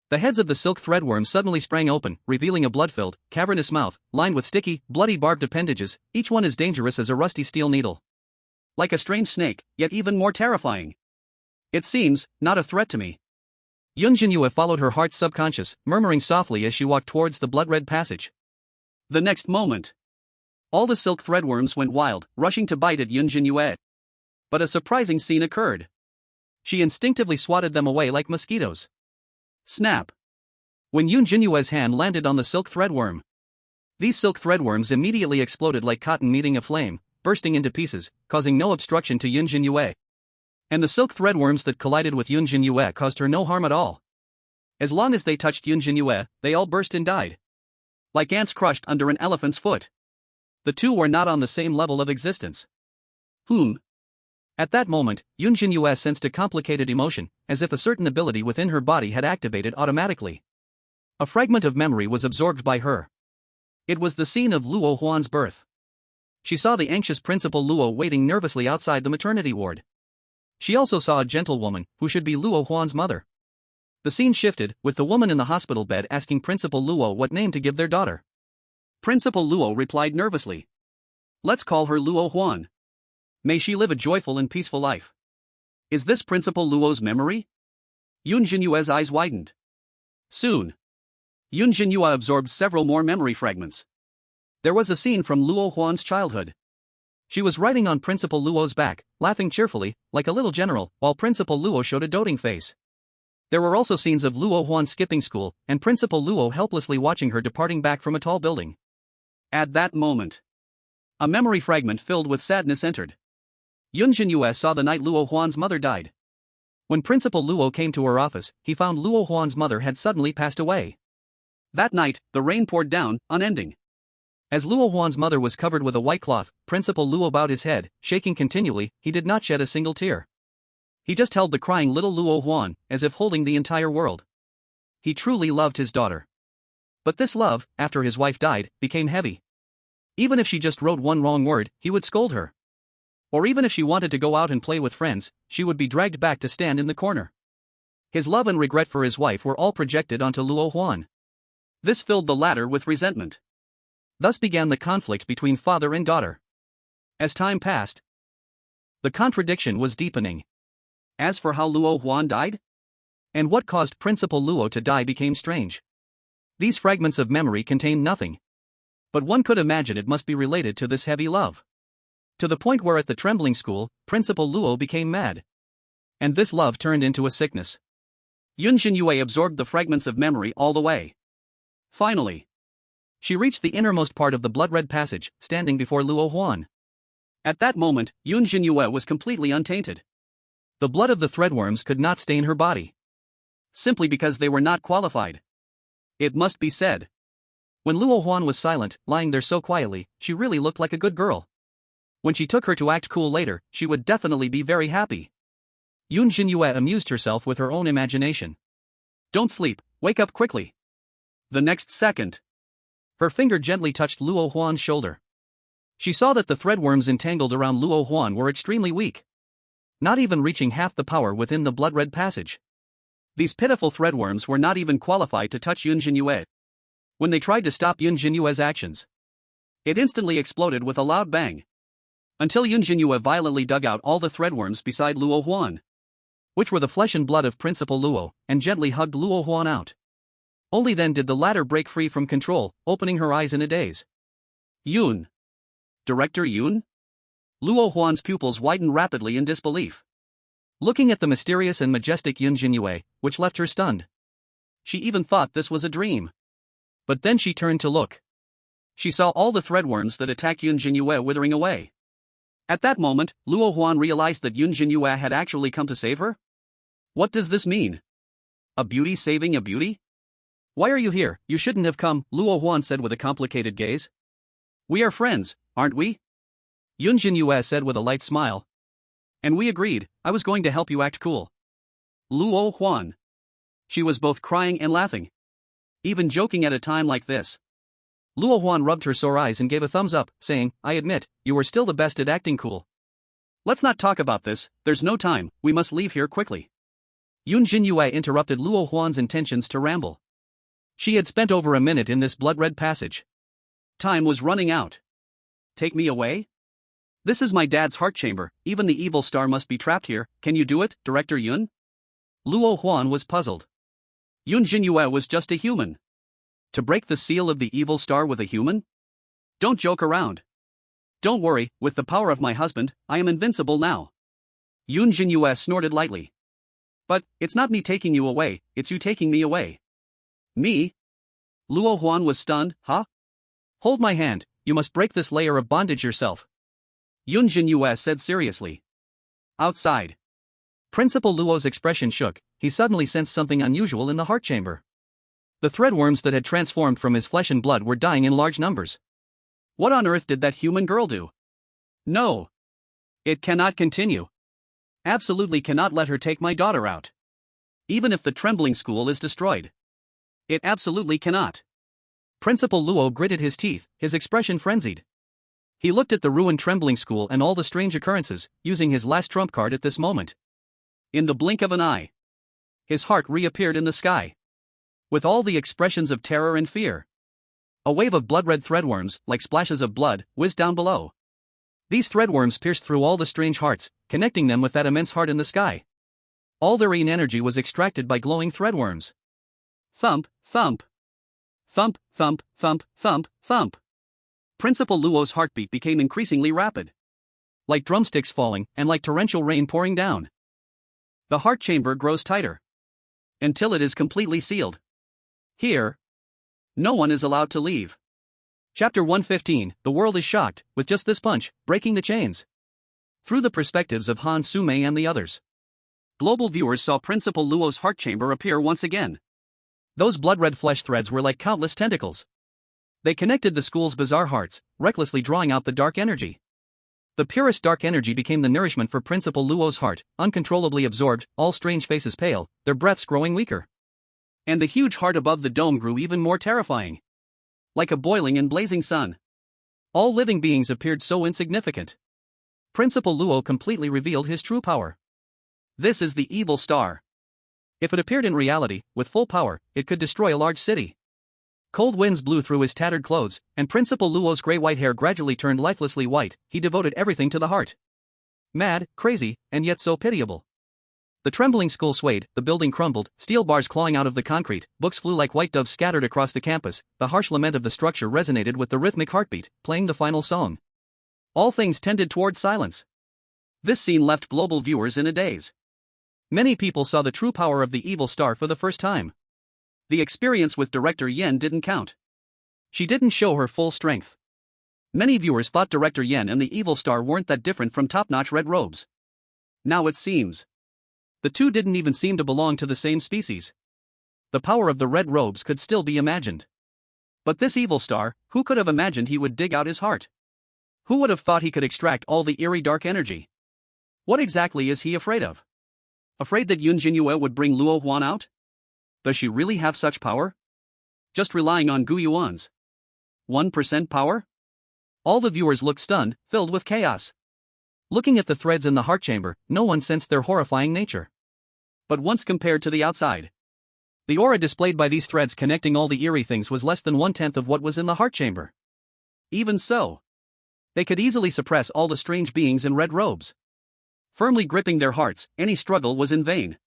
the heads of the silk threadworms suddenly sprang open, revealing a blood-filled, cavernous mouth, lined with sticky, bloody barbed appendages, each one as dangerous as a rusty steel needle. Like a strange snake, yet even more terrifying. It seems, not a threat to me. Yun Zhenyue followed her heart's subconscious, murmuring softly as she walked towards the blood-red passage. The next moment, all the silk threadworms went wild, rushing to bite at Yun Zhenyue. But a surprising scene occurred. She instinctively swatted them away like mosquitoes. Snap! When Yun Zhenyue's hand landed on the silk threadworm, these silk threadworms immediately exploded like cotton meeting a flame, bursting into pieces, causing no obstruction to Yun Zhenyue. And the silk threadworms that collided with Yun Zhenyue caused her no harm at all. As long as they touched Yun Zhenyue, they all burst and died. Like ants crushed under an elephant's foot. The two were not on the same level of existence. At that moment, Yun Zhenyue sensed a complicated emotion, as if a certain ability within her body had activated automatically. A fragment of memory was absorbed by her. It was the scene of Luo Huan's birth. She saw the anxious Principal Luo waiting nervously outside the maternity ward. She also saw a gentlewoman, who should be Luo Huan's mother. The scene shifted, with the woman in the hospital bed asking Principal Luo what name to give their daughter. Principal Luo replied nervously. Let's call her Luo Huan. May she live a joyful and peaceful life. Is this Principal Luo's memory? Yun Zhenyue's eyes widened. Soon, Yun Zhenyue absorbed several more memory fragments. There was a scene from Luo Huan's childhood. She was riding on Principal Luo's back, laughing cheerfully, like a little general, while Principal Luo showed a doting face. There were also scenes of Luo Huan skipping school, and Principal Luo helplessly watching her departing back from a tall building. At that moment, a memory fragment filled with sadness entered. Yun Zhenyue saw the night Luo Huan's mother died. When Principal Luo came to her office, he found Luo Huan's mother had suddenly passed away. That night, the rain poured down, unending. As Luo Huan's mother was covered with a white cloth, Principal Luo bowed his head, shaking continually. He did not shed a single tear. He just held the crying little Luo Huan, as if holding the entire world. He truly loved his daughter. But this love, after his wife died, became heavy. Even if she just wrote one wrong word, he would scold her. Or even if she wanted to go out and play with friends, she would be dragged back to stand in the corner. His love and regret for his wife were all projected onto Luo Huan. This filled the latter with resentment. Thus began the conflict between father and daughter. As time passed, the contradiction was deepening. As for how Luo Huan died, and what caused Principal Luo to die became strange. These fragments of memory contained nothing. But one could imagine it must be related to this heavy love. To the point where at the trembling school, Principal Luo became mad. And this love turned into a sickness. Yun Zhenyue absorbed the fragments of memory all the way. Finally, she reached the innermost part of the blood-red passage, standing before Luo Huan. At that moment, Yun Zhenyue was completely untainted. The blood of the threadworms could not stain her body. Simply because they were not qualified. It must be said. When Luo Huan was silent, lying there so quietly, she really looked like a good girl. When she took her to act cool later, she would definitely be very happy. Yun Zhenyue amused herself with her own imagination. Don't sleep, wake up quickly. The next second, her finger gently touched Luo Huan's shoulder. She saw that the threadworms entangled around Luo Huan were extremely weak. Not even reaching half the power within the blood-red passage. These pitiful threadworms were not even qualified to touch Yun Zhenyue. When they tried to stop Yun Zhenyue's actions, it instantly exploded with a loud bang. Until Yun Zhenyue violently dug out all the threadworms beside Luo Huan, which were the flesh and blood of Principal Luo, and gently hugged Luo Huan out. Only then did the latter break free from control, opening her eyes in a daze. Yun. Director Yun? Luo Huan's pupils widened rapidly in disbelief. Looking at the mysterious and majestic Yun Zhenyue, which left her stunned. She even thought this was a dream. But then she turned to look. She saw all the threadworms that attacked Yun Zhenyue withering away. At that moment, Luo Huan realized that Yun Zhenyue had actually come to save her? What does this mean? A beauty saving a beauty? Why are you here? You shouldn't have come, Luo Huan said with a complicated gaze. We are friends, aren't we? Yun Zhenyue said with a light smile. And we agreed, I was going to help you act cool. Luo Huan. She was both crying and laughing. Even joking at a time like this. Luo Huan rubbed her sore eyes and gave a thumbs up, saying, I admit, you were still the best at acting cool. Let's not talk about this, there's no time, we must leave here quickly. Yun Zhenyue interrupted Luo Huan's intentions to ramble. She had spent over a minute in this blood-red passage. Time was running out. Take me away? This is my dad's heart chamber, even the evil star must be trapped here, can you do it, Director Yun? Luo Huan was puzzled. Yun Zhenyue was just a human. To break the seal of the evil star with a human? Don't joke around. Don't worry, with the power of my husband, I am invincible now. Yun Zhenyue snorted lightly. But, it's not me taking you away, it's you taking me away. Me? Luo Huan was stunned, huh? Hold my hand, you must break this layer of bondage yourself. Yun Zhenyue said seriously. Outside. Principal Luo's expression shook, he suddenly sensed something unusual in the heart chamber. The threadworms that had transformed from his flesh and blood were dying in large numbers. What on earth did that human girl do? No. It cannot continue. Absolutely cannot let her take my daughter out. Even if the trembling school is destroyed. It absolutely cannot. Principal Luo gritted his teeth, his expression frenzied. He looked at the ruined trembling school and all the strange occurrences, using his last trump card at this moment. In the blink of an eye, his heart reappeared in the sky. With all the expressions of terror and fear. A wave of blood-red threadworms, like splashes of blood, whizzed down below. These threadworms pierced through all the strange hearts, connecting them with that immense heart in the sky. All their Eerie energy was extracted by glowing threadworms. Thump, thump. Thump, thump, thump, thump, thump. Principal Luo's heartbeat became increasingly rapid. Like drumsticks falling, and like torrential rain pouring down. The heart chamber grows tighter. Until it is completely sealed. Here, no one is allowed to leave. Chapter 115, The world is shocked, with just this punch, breaking the chains. Through the perspectives of Han Sume and the others. Global viewers saw Principal Luo's heart chamber appear once again. Those blood-red flesh threads were like countless tentacles. They connected the school's bizarre hearts, recklessly drawing out the dark energy. The purest dark energy became the nourishment for Principal Luo's heart, uncontrollably absorbed, all strange faces pale, their breaths growing weaker. And the huge heart above the dome grew even more terrifying. Like a boiling and blazing sun. All living beings appeared so insignificant. Principal Luo completely revealed his true power. This is the evil star. If it appeared in reality, with full power, it could destroy a large city. Cold winds blew through his tattered clothes, and Principal Luo's gray-white hair gradually turned lifelessly white. He devoted everything to the heart. Mad, crazy, and yet so pitiable. The trembling school swayed, the building crumbled, steel bars clawing out of the concrete, books flew like white doves scattered across the campus, the harsh lament of the structure resonated with the rhythmic heartbeat, playing the final song. All things tended toward silence. This scene left global viewers in a daze. Many people saw the true power of the evil star for the first time. The experience with Director Yen didn't count. She didn't show her full strength. Many viewers thought Director Yen and the evil star weren't that different from top-notch red robes. Now it seems. The two didn't even seem to belong to the same species. The power of the red robes could still be imagined. But this evil star, who could have imagined he would dig out his heart? Who would have thought he could extract all the eerie dark energy? What exactly is he afraid of? Afraid that Yun Zhenyue would bring Luo Huan out? Does she really have such power? Just relying on Gu Yuan's 1% power? All the viewers looked stunned, filled with chaos. Looking at the threads in the heart chamber, no one sensed their horrifying nature. But once compared to the outside, the aura displayed by these threads connecting all the eerie things was less than 1/10 of what was in the heart chamber. Even so, they could easily suppress all the strange beings in red robes. Firmly gripping their hearts, any struggle was in vain.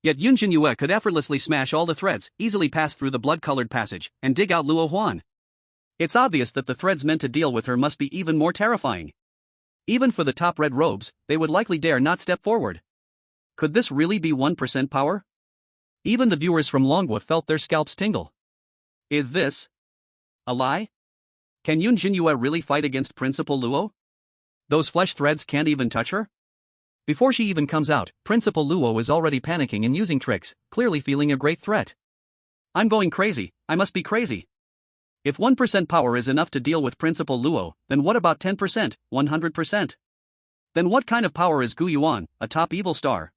Yet Yun Zhenyue could effortlessly smash all the threads, easily pass through the blood-colored passage, and dig out Luo Huan. It's obvious that the threads meant to deal with her must be even more terrifying. Even for the top red robes, they would likely dare not step forward. Could this really be 1% power? Even the viewers from Longwa felt their scalps tingle. Is this a lie? Can Yun Zhenyue really fight against Principal Luo? Those flesh threads can't even touch her? Before she even comes out, Principal Luo is already panicking and using tricks, clearly feeling a great threat. I'm going crazy, I must be crazy. If 1% power is enough to deal with Principal Luo, then what about 10%, 100%? Then what kind of power is Gu Yuan, a top evil star?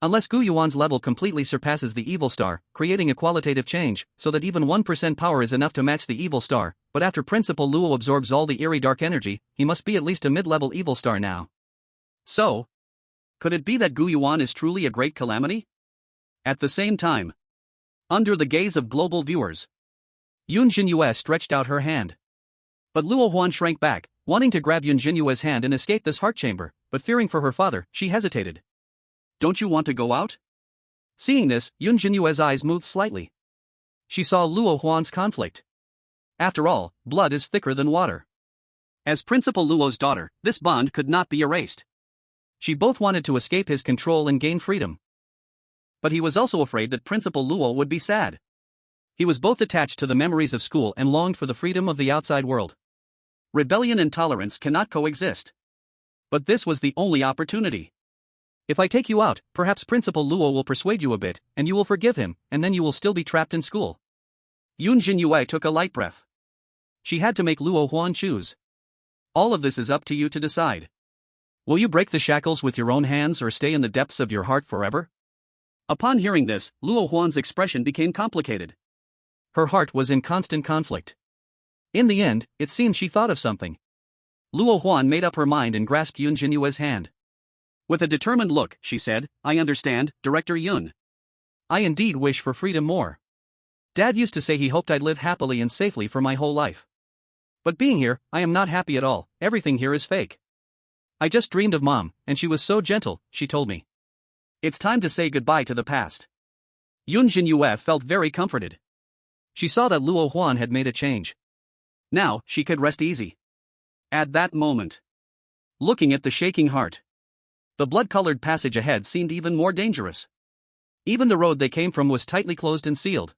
Unless Gu Yuan's level completely surpasses the evil star, creating a qualitative change, so that even 1% power is enough to match the evil star, but after Principal Luo absorbs all the eerie dark energy, he must be at least a mid-level evil star now. So, could it be that Gu Yuan is truly a great calamity? At the same time, under the gaze of global viewers, Yun Zhenyue stretched out her hand. But Luo Huan shrank back, wanting to grab Yun Zhenyue's hand and escape this heart chamber, but fearing for her father, she hesitated. Don't you want to go out? Seeing this, Yun Zhenyue's eyes moved slightly. She saw Luo Huan's conflict. After all, blood is thicker than water. As Principal Luo's daughter, this bond could not be erased. She both wanted to escape his control and gain freedom. But he was also afraid that Principal Luo would be sad. He was both attached to the memories of school and longed for the freedom of the outside world. Rebellion and tolerance cannot coexist. But this was the only opportunity. If I take you out, perhaps Principal Luo will persuade you a bit, and you will forgive him, and then you will still be trapped in school. Yun Zhenyue took a light breath. She had to make Luo Huan choose. All of this is up to you to decide. Will you break the shackles with your own hands or stay in the depths of your heart forever? Upon hearing this, Luo Huan's expression became complicated. Her heart was in constant conflict. In the end, it seemed she thought of something. Luo Huan made up her mind and grasped Yun Zhenyue's hand. With a determined look, she said, I understand, Director Yun. I indeed wish for freedom more. Dad used to say he hoped I'd live happily and safely for my whole life. But being here, I am not happy at all, everything here is fake. I just dreamed of Mom, and she was so gentle, she told me. It's time to say goodbye to the past. Yun Zhenyue felt very comforted. She saw that Luo Huan had made a change. Now, she could rest easy. At that moment, looking at the shaking heart, the blood-colored passage ahead seemed even more dangerous. Even the road they came from was tightly closed and sealed.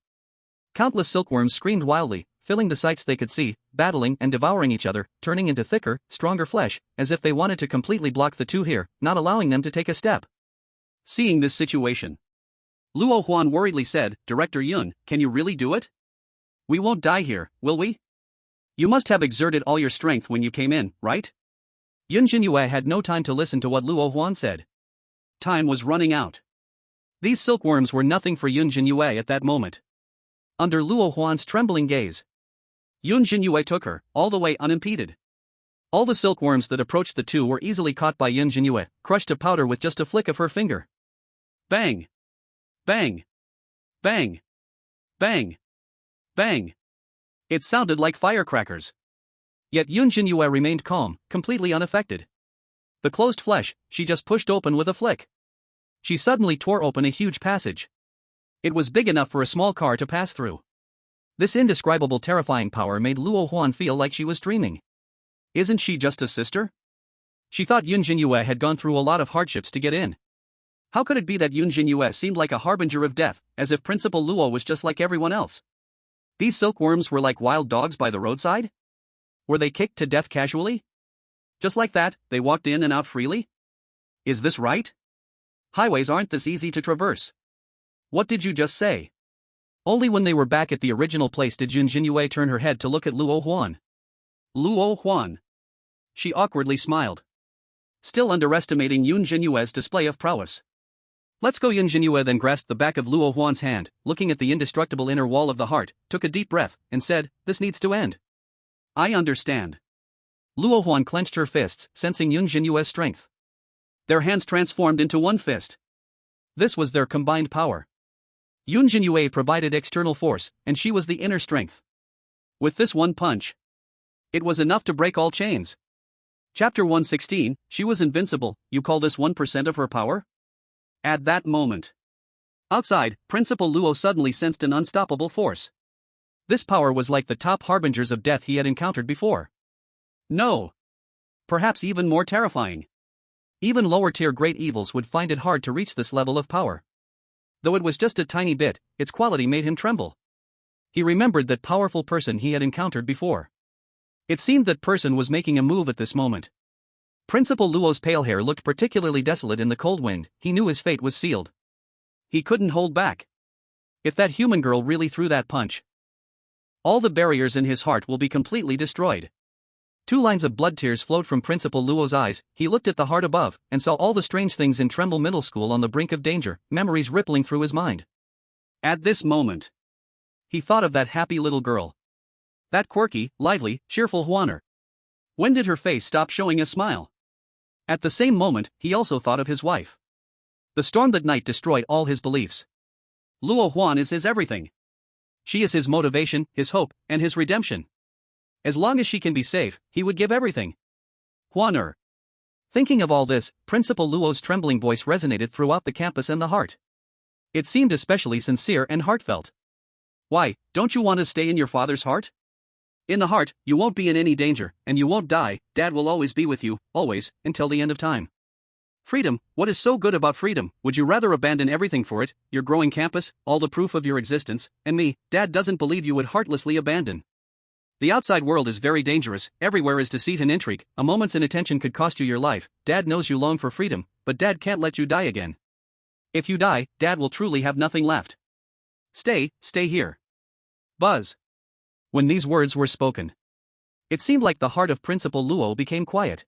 Countless silkworms screamed wildly, filling the sights they could see, battling and devouring each other, turning into thicker, stronger flesh, as if they wanted to completely block the two here, not allowing them to take a step. Seeing this situation, Luo Huan worriedly said, "Director Yun, can you really do it? We won't die here, will we? You must have exerted all your strength when you came in, right?" Yun Zhenyue had no time to listen to what Luo Huan said. Time was running out. These silkworms were nothing for Yun Zhenyue at that moment. Under Luo Huan's trembling gaze, Yun Zhenyue took her, all the way unimpeded. All the silkworms that approached the two were easily caught by Yun Zhenyue, crushed to powder with just a flick of her finger. Bang! Bang! Bang! Bang! Bang! It sounded like firecrackers. Yet Yun Zhenyue remained calm, completely unaffected. The closed flesh, she just pushed open with a flick. She suddenly tore open a huge passage. It was big enough for a small car to pass through. This indescribable terrifying power made Luo Huan feel like she was dreaming. Isn't she just a sister? She thought Yun Zhenyue had gone through a lot of hardships to get in. How could it be that Yun Zhenyue seemed like a harbinger of death, as if Principal Luo was just like everyone else? These silkworms were like wild dogs by the roadside? Were they kicked to death casually? Just like that, they walked in and out freely? Is this right? Highways aren't this easy to traverse. What did you just say? Only when they were back at the original place did Yun Zhenyue turn her head to look at Luo Huan. Luo Huan. She awkwardly smiled, still underestimating Yun Zhenyue's display of prowess. Let's go. Yun Zhenyue then grasped the back of Luo Huan's hand, looking at the indestructible inner wall of the heart, took a deep breath, and said, "This needs to end." I understand. Luo Huan clenched her fists, sensing Yun Zhenyue's strength. Their hands transformed into one fist. This was their combined power. Yun Zhenyue provided external force, and she was the inner strength. With this one punch, it was enough to break all chains. Chapter 116, she was invincible. You call this 1% of her power? At that moment, outside, Principal Luo suddenly sensed an unstoppable force. This power was like the top harbingers of death he had encountered before. No. Perhaps even more terrifying. Even lower-tier great evils would find it hard to reach this level of power. Though it was just a tiny bit, its quality made him tremble. He remembered that powerful person he had encountered before. It seemed that person was making a move at this moment. Principal Luo's pale hair looked particularly desolate in the cold wind. He knew his fate was sealed. He couldn't hold back. If that human girl really threw that punch, all the barriers in his heart will be completely destroyed. 2 lines of blood tears flowed from Principal Luo's eyes. He looked at the heart above, and saw all the strange things in Tremble Middle School on the brink of danger, memories rippling through his mind. At this moment, he thought of that happy little girl. That quirky, lively, cheerful Huaner. When did her face stop showing a smile? At the same moment, he also thought of his wife. The storm that night destroyed all his beliefs. Luo Huan is his everything. She is his motivation, his hope, and his redemption. As long as she can be safe, he would give everything. Huaner. Thinking of all this, Principal Luo's trembling voice resonated throughout the campus and the heart. It seemed especially sincere and heartfelt. Why, don't you want to stay in your father's heart? In the heart, you won't be in any danger, and you won't die. Dad will always be with you, always, until the end of time. Freedom, what is so good about freedom? Would you rather abandon everything for it, your growing campus, all the proof of your existence, and me? Dad doesn't believe you would heartlessly abandon. The outside world is very dangerous, everywhere is deceit and intrigue, a moment's inattention could cost you your life. Dad knows you long for freedom, but Dad can't let you die again. If you die, Dad will truly have nothing left. Stay here. Buzz. When these words were spoken, it seemed like the heart of Principal Luo became quiet.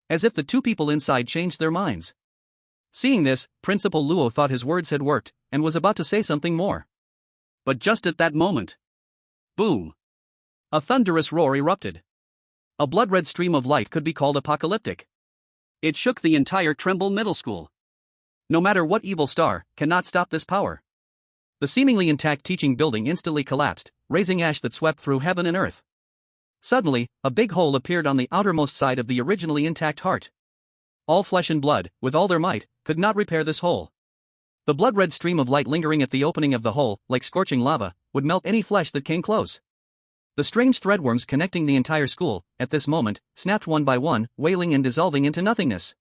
As if the two people inside changed their minds. Seeing this, Principal Luo thought his words had worked, and was about to say something more. But just at that moment, boom! A thunderous roar erupted. A blood-red stream of light could be called apocalyptic. It shook the entire Tremble Middle School. No matter what evil star, cannot stop this power. The seemingly intact teaching building instantly collapsed, raising ash that swept through heaven and earth. Suddenly, a big hole appeared on the outermost side of the originally intact heart. all flesh and blood, with all their might, could not repair this hole. The blood-red stream of light lingering at the opening of the hole, like scorching lava, would melt any flesh that came close. The strange threadworms connecting the entire school, at this moment, snapped one by one, wailing and dissolving into nothingness.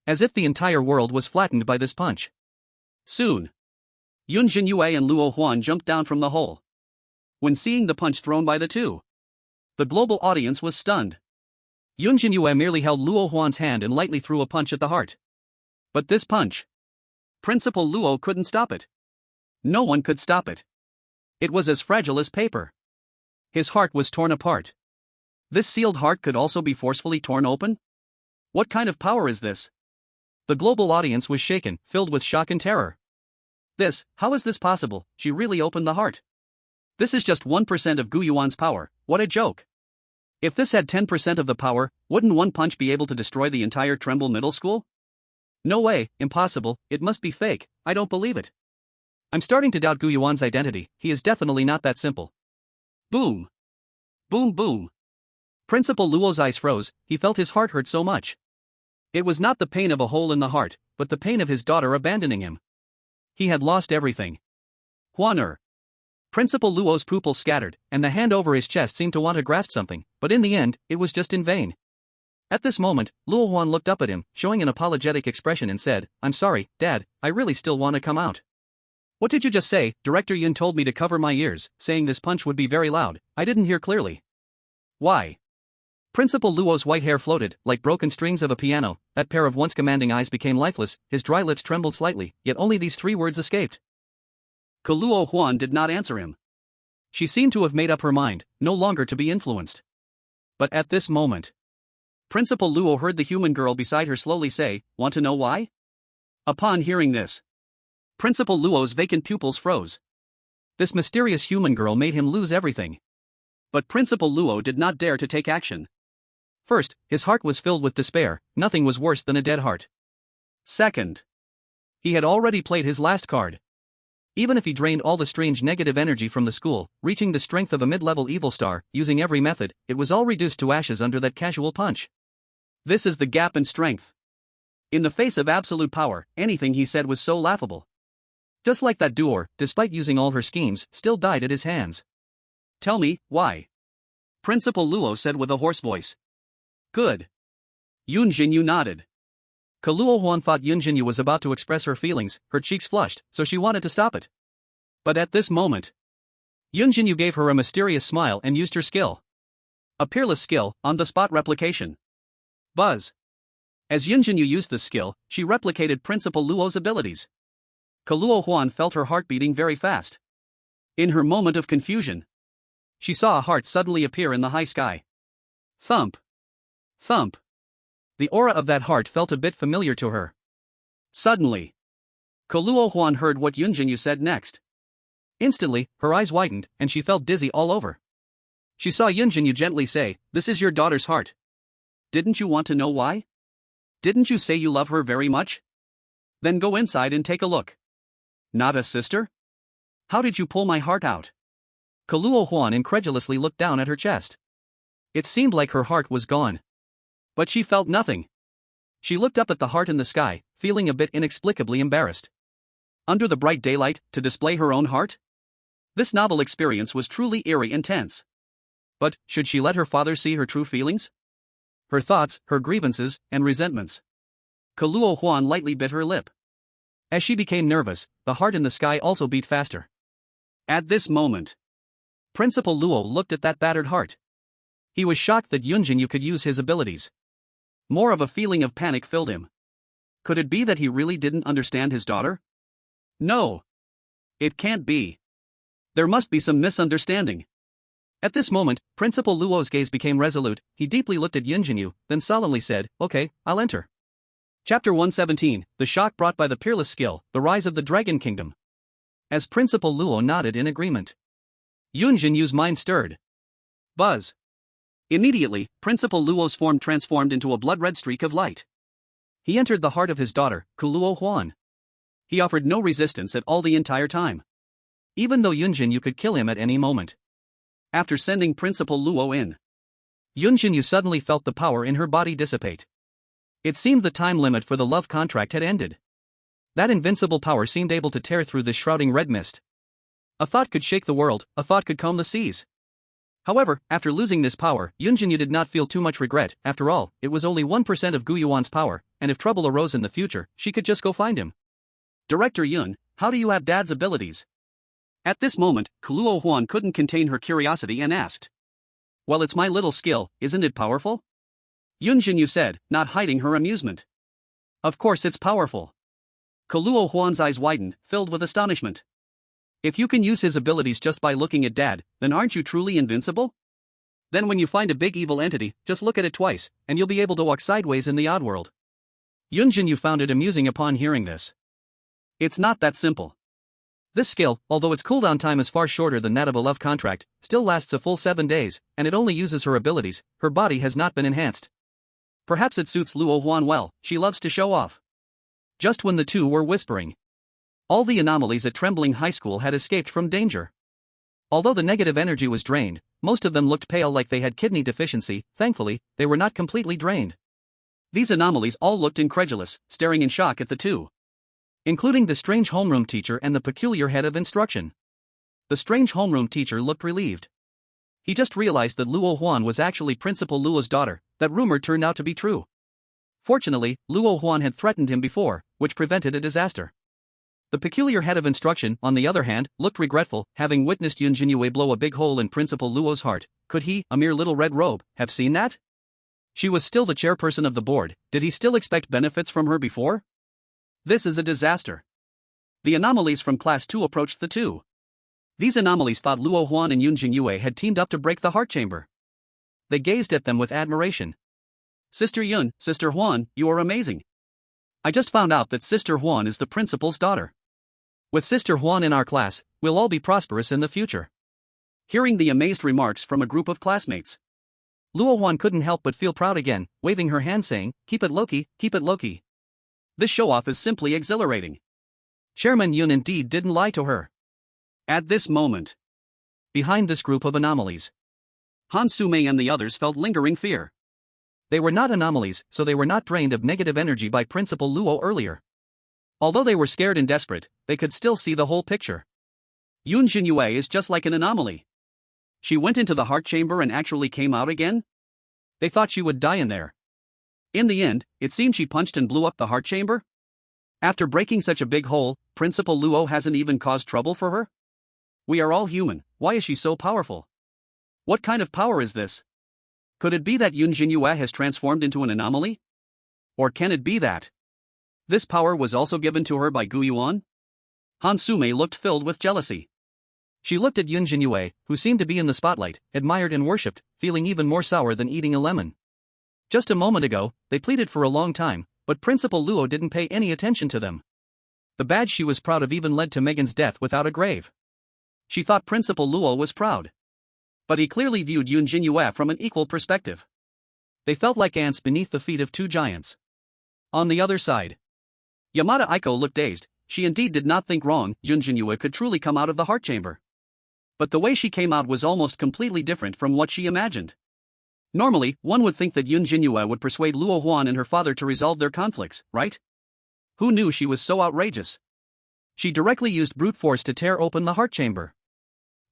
As if the entire world was flattened by this punch. Soon, Yun Zhenyue and Luo Huan jumped down from the hole. When seeing the punch thrown by the two, the global audience was stunned. Yun Zhenyue merely held Luo Huan's hand and lightly threw a punch at the heart. But this punch, Principal Luo couldn't stop it. No one could stop it. It was as fragile as paper. His heart was torn apart. This sealed heart could also be forcefully torn open? What kind of power is this? The global audience was shaken, filled with shock and terror. How is this possible? She really opened the heart. This is just 1% of Gu Yuan's power, what a joke. If this had 10% of the power, wouldn't one punch be able to destroy the entire Tremble Middle School? No way, impossible, it must be fake, I don't believe it. I'm starting to doubt Gu Yuan's identity, he is definitely not that simple. Boom. Boom boom. Principal Luo's eyes froze, he felt his heart hurt so much. It was not the pain of a hole in the heart, but the pain of his daughter abandoning him. He had lost everything. Huaner. Principal Luo's pupils scattered, and the hand over his chest seemed to want to grasp something, but in the end, it was just in vain. At this moment, Luo Huan looked up at him, showing an apologetic expression and said, "I'm sorry, Dad, I really still want to come out." "What did you just say?" Director Yun told me to cover my ears, saying this punch would be very loud. I didn't hear clearly. Why? Principal Luo's white hair floated, like broken strings of a piano, that pair of once commanding eyes became lifeless, his dry lips trembled slightly, yet only these three words escaped. Luo Huan did not answer him. She seemed to have made up her mind, no longer to be influenced. But at this moment, Principal Luo heard the human girl beside her slowly say, "Want to know why?" Upon hearing this, Principal Luo's vacant pupils froze. This mysterious human girl made him lose everything. But Principal Luo did not dare to take action. First, his heart was filled with despair, nothing was worse than a dead heart. Second, he had already played his last card. Even if he drained all the strange negative energy from the school, reaching the strength of a mid-level evil star, using every method, it was all reduced to ashes under that casual punch. This is the gap in strength. In the face of absolute power, anything he said was so laughable. Just like that Duor, despite using all her schemes, still died at his hands. "Tell me, why?" Principal Luo said with a hoarse voice. "Good." Yun Zhenyue nodded. Luo Huan thought Yun Zhenyue was about to express her feelings, her cheeks flushed, so she wanted to stop it. But at this moment, Yun Zhenyue gave her a mysterious smile and used her skill. A peerless skill, on-the-spot replication. Buzz. As Yun Zhenyue used this skill, she replicated Principal Luo's abilities. Luo Huan felt her heart beating very fast. In her moment of confusion, she saw a heart suddenly appear in the high sky. Thump. Thump. The aura of that heart felt a bit familiar to her. Suddenly, Luo Huan heard what Yun Zhenyue said next. Instantly, her eyes widened, and she felt dizzy all over. She saw Yun Zhenyue gently say, "This is your daughter's heart. Didn't you want to know why? Didn't you say you love her very much? Then go inside and take a look." "Not a sister? How did you pull my heart out?" Luo Huan incredulously looked down at her chest. It seemed like her heart was gone. But she felt nothing. She looked up at the heart in the sky, feeling a bit inexplicably embarrassed. Under the bright daylight, to display her own heart? This novel experience was truly eerie intense. But, should she let her father see her true feelings? Her thoughts, her grievances, and resentments. Luo Huan lightly bit her lip. As she became nervous, the heart in the sky also beat faster. At this moment, Principal Luo looked at that battered heart. He was shocked that Yun Zhenyue could use his abilities. More of a feeling of panic filled him. Could it be that he really didn't understand his daughter? No. It can't be. There must be some misunderstanding. At this moment, Principal Luo's gaze became resolute, he deeply looked at Yun Zhenyue, then solemnly said, "Okay, I'll enter." Chapter 117, The Shock Brought by the Peerless Skill, The Rise of the Dragon Kingdom. As Principal Luo nodded in agreement, Yun Zhenyue's mind stirred. Buzz. Immediately, Principal Luo's form transformed into a blood-red streak of light. He entered the heart of his daughter, Luo Huan. He offered no resistance at all the entire time. Even though Yun Zhenyue could kill him at any moment. After sending Principal Luo in, Yun Zhenyue suddenly felt the power in her body dissipate. It seemed the time limit for the love contract had ended. That invincible power seemed able to tear through this shrouding red mist. A thought could shake the world, a thought could calm the seas. However, after losing this power, Yun Zhenyue did not feel too much regret. After all, it was only 1% of Gu Yuan's power, and if trouble arose in the future, she could just go find him. Director Yun, how do you have Dad's abilities? At this moment, Luo Huan couldn't contain her curiosity and asked. Well, it's my little skill, isn't it powerful? Yun Zhenyue said, not hiding her amusement. Of course it's powerful. Luo Huan's eyes widened, filled with astonishment. If you can use his abilities just by looking at Dad, then aren't you truly invincible? Then when you find a big evil entity, just look at it twice, and you'll be able to walk sideways in the odd world. Yun Zhenyue found it amusing upon hearing this. It's not that simple. This skill, although its cooldown time is far shorter than that of a love contract, still lasts a full 7 days, and it only uses her abilities. Her body has not been enhanced. Perhaps it suits Luo Huan well, she loves to show off. Just when the two were whispering, all the anomalies at Trembling High School had escaped from danger. Although the negative energy was drained, most of them looked pale like they had kidney deficiency. Thankfully, they were not completely drained. These anomalies all looked incredulous, staring in shock at the two, including the strange homeroom teacher and the peculiar head of instruction. The strange homeroom teacher looked relieved. He just realized that Luo Huan was actually Principal Luo's daughter. That rumor turned out to be true. Fortunately, Luo Huan had threatened him before, which prevented a disaster. The peculiar head of instruction, on the other hand, looked regretful, having witnessed Yun Zhenyue blow a big hole in Principal Luo's heart. Could he, a mere little red robe, have seen that? She was still the chairperson of the board. Did he still expect benefits from her before? This is a disaster. The anomalies from Class 2 approached the two. These anomalies thought Luo Huan and Yun Zhenyue had teamed up to break the heart chamber. They gazed at them with admiration. Sister Yun, Sister Huan, you are amazing. I just found out that Sister Huan is the principal's daughter. With Sister Huan in our class, we'll all be prosperous in the future. Hearing the amazed remarks from a group of classmates, Luo Huan couldn't help but feel proud again, waving her hand saying, keep it low-key, keep it low-key. This show-off is simply exhilarating. Chairman Yun indeed didn't lie to her. At this moment, behind this group of anomalies, Han Sumei and the others felt lingering fear. They were not anomalies, so they were not drained of negative energy by Principal Luo earlier. Although they were scared and desperate, they could still see the whole picture. Yun Zhenyue is just like an anomaly. She went into the heart chamber and actually came out again? They thought she would die in there. In the end, it seemed she punched and blew up the heart chamber? After breaking such a big hole, Principal Luo hasn't even caused trouble for her? We are all human, why is she so powerful? What kind of power is this? Could it be that Yun Zhenyue has transformed into an anomaly? Or can it be that this power was also given to her by Gu Yuan? Han Sumei looked filled with jealousy. She looked at Yun Zhenyue, who seemed to be in the spotlight, admired and worshipped, feeling even more sour than eating a lemon. Just a moment ago, they pleaded for a long time, but Principal Luo didn't pay any attention to them. The badge she was proud of even led to Megan's death without a grave. She thought Principal Luo was proud. But he clearly viewed Yun Zhenyue from an equal perspective. They felt like ants beneath the feet of two giants. On the other side, Yamada Aiko looked dazed. She indeed did not think Yun Zhenyue could truly come out of the heart chamber. But the way she came out was almost completely different from what she imagined. Normally, one would think that Yun Zhenyue would persuade Luo Huan and her father to resolve their conflicts, right? Who knew she was so outrageous? She directly used brute force to tear open the heart chamber.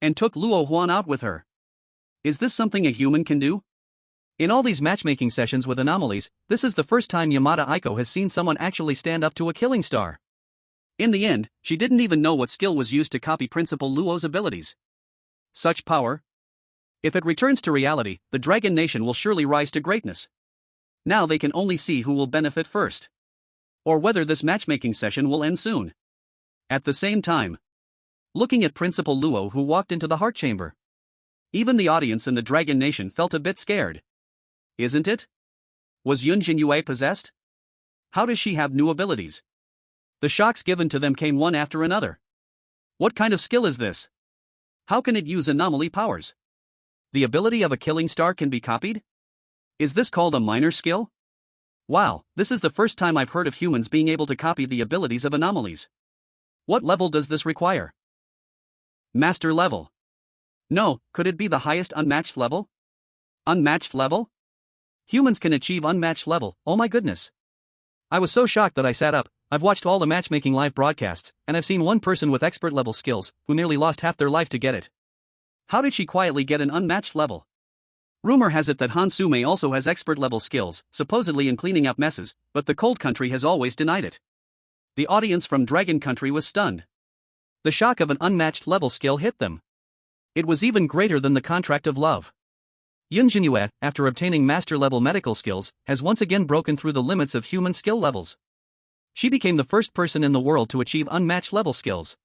And took Luo Huan out with her. Is this something a human can do? In all these matchmaking sessions with anomalies, this is the first time Yamada Aiko has seen someone actually stand up to a killing star. In the end, she didn't even know what skill was used to copy Principal Luo's abilities. Such power? If it returns to reality, the Dragon Nation will surely rise to greatness. Now they can only see who will benefit first. Or whether this matchmaking session will end soon. At the same time, looking at Principal Luo who walked into the heart chamber, even the audience in the Dragon Nation felt a bit scared. Isn't it? Was Yun Zhenyue possessed? How does she have new abilities? The shocks given to them came one after another. What kind of skill is this? How can it use anomaly powers? The ability of a killing star can be copied? Is this called a minor skill? Wow, this is the first time I've heard of humans being able to copy the abilities of anomalies. What level does this require? Master level. No, could it be the highest unmatched level? Unmatched level? Humans can achieve unmatched level, oh my goodness. I was so shocked that I sat up. I've watched all the matchmaking live broadcasts, and I've seen one person with expert-level skills who nearly lost half their life to get it. How did she quietly get an unmatched level? Rumor has it that Han Sume also has expert-level skills, supposedly in cleaning up messes, but the Cold Country has always denied it. The audience from Dragon Country was stunned. The shock of an unmatched level skill hit them. It was even greater than the contract of love. Yun Zhenyue, after obtaining master-level medical skills, has once again broken through the limits of human skill levels. She became the first person in the world to achieve unmatched level skills.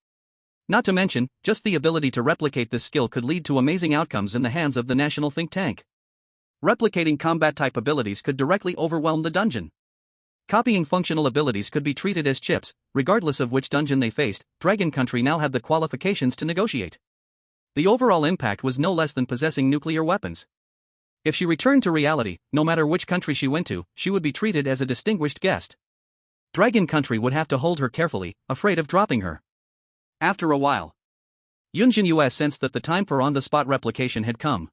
Not to mention, just the ability to replicate this skill could lead to amazing outcomes in the hands of the national think tank. Replicating combat-type abilities could directly overwhelm the dungeon. Copying functional abilities could be treated as chips, regardless of which dungeon they faced. Dragon Country now had the qualifications to negotiate. The overall impact was no less than possessing nuclear weapons. If she returned to reality, no matter which country she went to, she would be treated as a distinguished guest. Dragon Country would have to hold her carefully, afraid of dropping her. After a while, Yun Zhenyue sensed that the time for on-the-spot replication had come.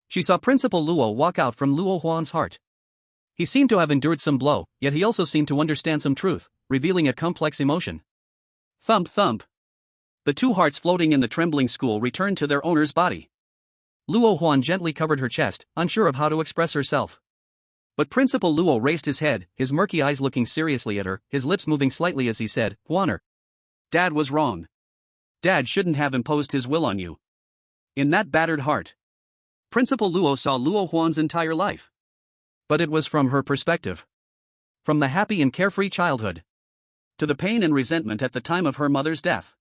She saw Principal Luo walk out from Luo Huan's heart. He seemed to have endured some blow, yet he also seemed to understand some truth, revealing a complex emotion. Thump thump. The two hearts floating in the trembling school returned to their owner's body. Luo Huan gently covered her chest, unsure of how to express herself. But Principal Luo raised his head, his murky eyes looking seriously at her, his lips moving slightly as he said, "Huaner. Dad was wrong. Dad shouldn't have imposed his will on you." In that battered heart, Principal Luo saw Luo Huan's entire life. But it was from her perspective. From the happy and carefree childhood, to the pain and resentment at the time of her mother's death,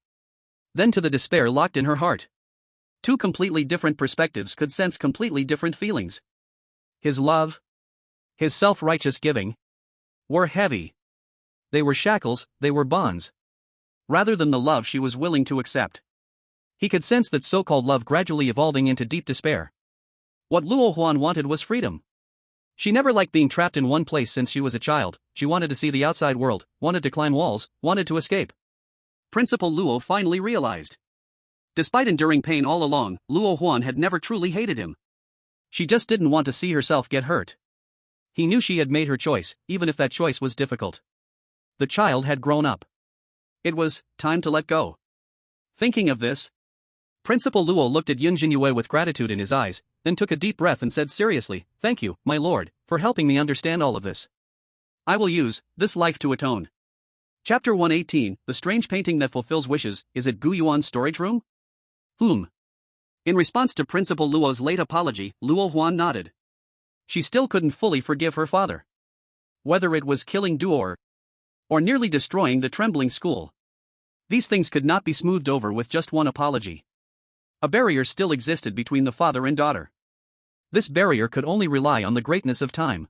then to the despair locked in her heart. Two completely different perspectives could sense completely different feelings. His love, his self-righteous giving, were heavy. They were shackles, they were bonds. Rather than the love she was willing to accept. He could sense that so-called love gradually evolving into deep despair. What Luo Huan wanted was freedom. She never liked being trapped in one place since she was a child. She wanted to see the outside world, wanted to climb walls, wanted to escape. Principal Luo finally realized. Despite enduring pain all along, Luo Huan had never truly hated him. She just didn't want to see herself get hurt. He knew she had made her choice, even if that choice was difficult. The child had grown up. It was time to let go. Thinking of this, Principal Luo looked at Yun Zhenyue with gratitude in his eyes, then took a deep breath and said seriously, "Thank you, my lord, for helping me understand all of this. I will use this life to atone." Chapter 118, The Strange Painting That Fulfills Wishes. Is it Gu Yuan's storage room? In response to Principal Luo's late apology, Luo Huan nodded. She still couldn't fully forgive her father. Whether it was killing Duor or nearly destroying the trembling school, these things could not be smoothed over with just one apology. A barrier still existed between the father and daughter. This barrier could only rely on the greatness of time.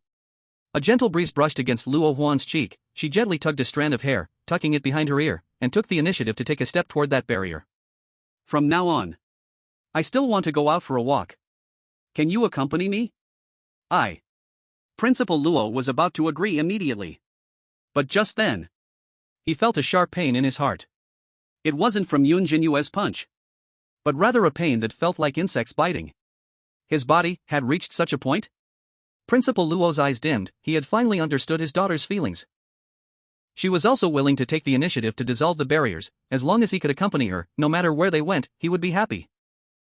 A gentle breeze brushed against Luo Huan's cheek. She gently tugged a strand of hair, tucking it behind her ear, and took the initiative to take a step toward that barrier. "From now on, I still want to go out for a walk. Can you accompany me?" Principal Luo was about to agree immediately. But just then, he felt a sharp pain in his heart. It wasn't from Yun Zhenyue's punch, but rather a pain that felt like insects biting. His body had reached such a point? Principal Luo's eyes dimmed. He had finally understood his daughter's feelings. She was also willing to take the initiative to dissolve the barriers. As long as he could accompany her, no matter where they went, he would be happy.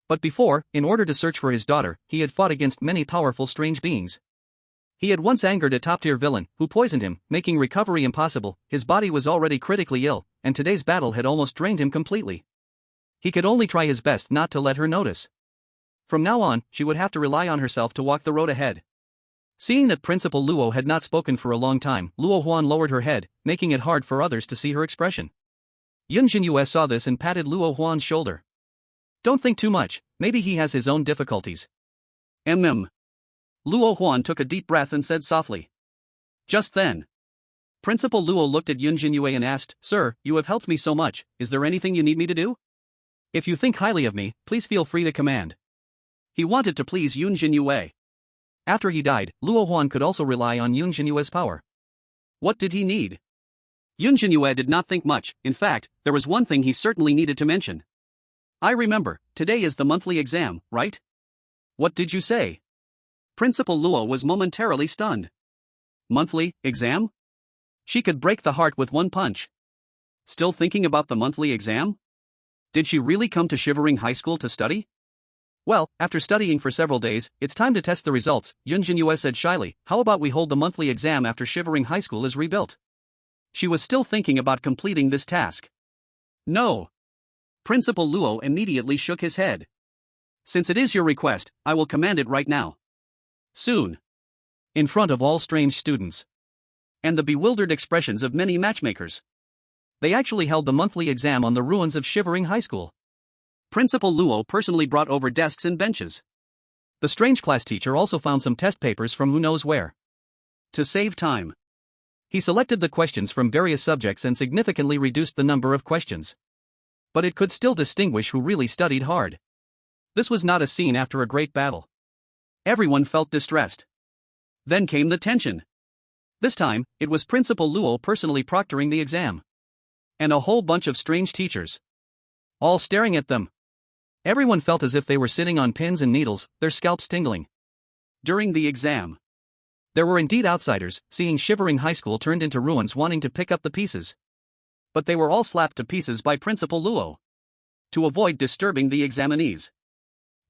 But before, in order to search for his daughter, he had fought against many powerful strange beings. He had once angered a top-tier villain, who poisoned him, making recovery impossible. His body was already critically ill, and today's battle had almost drained him completely. He could only try his best not to let her notice. From now on, she would have to rely on herself to walk the road ahead. Seeing that Principal Luo had not spoken for a long time, Luo Huan lowered her head, making it hard for others to see her expression. Yun Zhenyue saw this and patted Luo Huan's shoulder. "Don't think too much, maybe he has his own difficulties." Luo Huan took a deep breath and said softly. Just then, Principal Luo looked at Yun Zhenyue and asked, "Sir, you have helped me so much, is there anything you need me to do? If you think highly of me, please feel free to command." He wanted to please Yun Zhenyue. After he died, Luo Huan could also rely on Yun Zhenyue's power. What did he need? Yun Zhenyue did not think much. In fact, there was one thing he certainly needed to mention. "I remember, today is the monthly exam, right?" "What did you say?" Principal Luo was momentarily stunned. "Monthly exam? She could break the heart with one punch. Still thinking about the monthly exam? Did she really come to Shivering High School to study? Well, after studying for several days, it's time to test the results, Yun Zhenyue said shyly. How about we hold the monthly exam after Shivering High School is rebuilt? She was still thinking about completing this task. No. Principal Luo immediately shook his head. Since it is your request, I will command it right now. Soon. In front of all strange students. And the bewildered expressions of many matchmakers. They actually held the monthly exam on the ruins of Shivering High School. Principal Luo personally brought over desks and benches. The strange class teacher also found some test papers from who knows where. To save time, he selected the questions from various subjects and significantly reduced the number of questions. But it could still distinguish who really studied hard. This was not a scene after a great battle. Everyone felt distressed. Then came the tension. This time, it was Principal Luo personally proctoring the exam. And a whole bunch of strange teachers. All staring at them. Everyone felt as if they were sitting on pins and needles, their scalps tingling. During the exam, there were indeed outsiders, seeing Shivering High School turned into ruins wanting to pick up the pieces. But they were all slapped to pieces by Principal Luo. To avoid disturbing the examinees,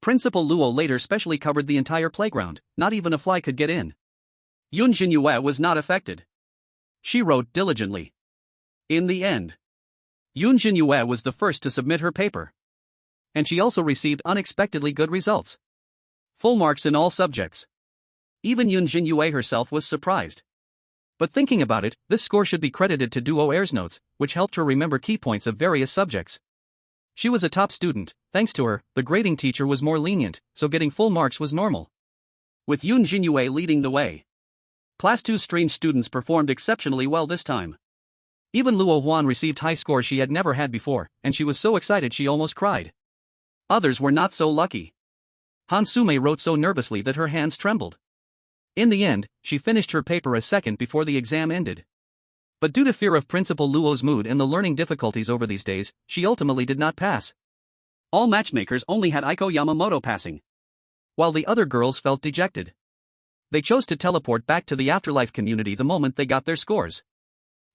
Principal Luo later specially covered the entire playground, not even a fly could get in. Yun Zhenyue was not affected. She wrote diligently. In the end, Yun Zhenyue was the first to submit her paper. And she also received unexpectedly good results. Full marks in all subjects. Even Yun Zhenyue herself was surprised. But thinking about it, this score should be credited to Duo Air's notes, which helped her remember key points of various subjects. She was a top student. Thanks to her, the grading teacher was more lenient, so getting full marks was normal. With Yun Zhenyue leading the way, Class 2 strange students performed exceptionally well this time. Even Luo Huan received high scores she had never had before, and she was so excited she almost cried. Others were not so lucky. Han Sume wrote so nervously that her hands trembled. In the end, she finished her paper a second before the exam ended. But due to fear of Principal Luo's mood and the learning difficulties over these days, she ultimately did not pass. All matchmakers only had Aiko Yamamoto passing, while the other girls felt dejected. They chose to teleport back to the afterlife community the moment they got their scores.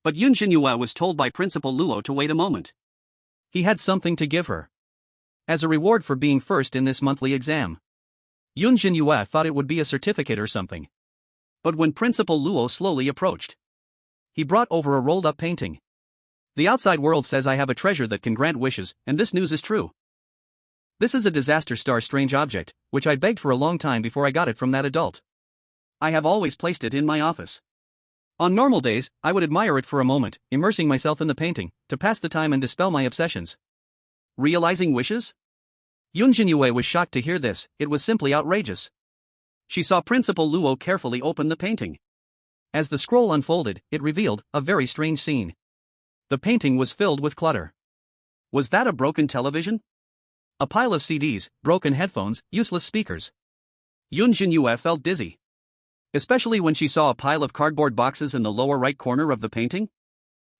But Yun Zhenyue was told by Principal Luo to wait a moment. He had something to give her. As a reward for being first in this monthly exam. Yun Zhenyue thought it would be a certificate or something. But when Principal Luo slowly approached, he brought over a rolled-up painting. The outside world says I have a treasure that can grant wishes, and this news is true. This is a disaster star strange object, which I begged for a long time before I got it from that adult. I have always placed it in my office. On normal days, I would admire it for a moment, immersing myself in the painting, to pass the time and dispel my obsessions. Realizing wishes? Yun Zhenyue was shocked to hear this. It was simply outrageous. She saw Principal Luo carefully open the painting. As the scroll unfolded, it revealed a very strange scene. The painting was filled with clutter. Was that a broken television? A pile of CDs, broken headphones, useless speakers. Yun Zhenyue felt dizzy. Especially when she saw a pile of cardboard boxes in the lower right corner of the painting.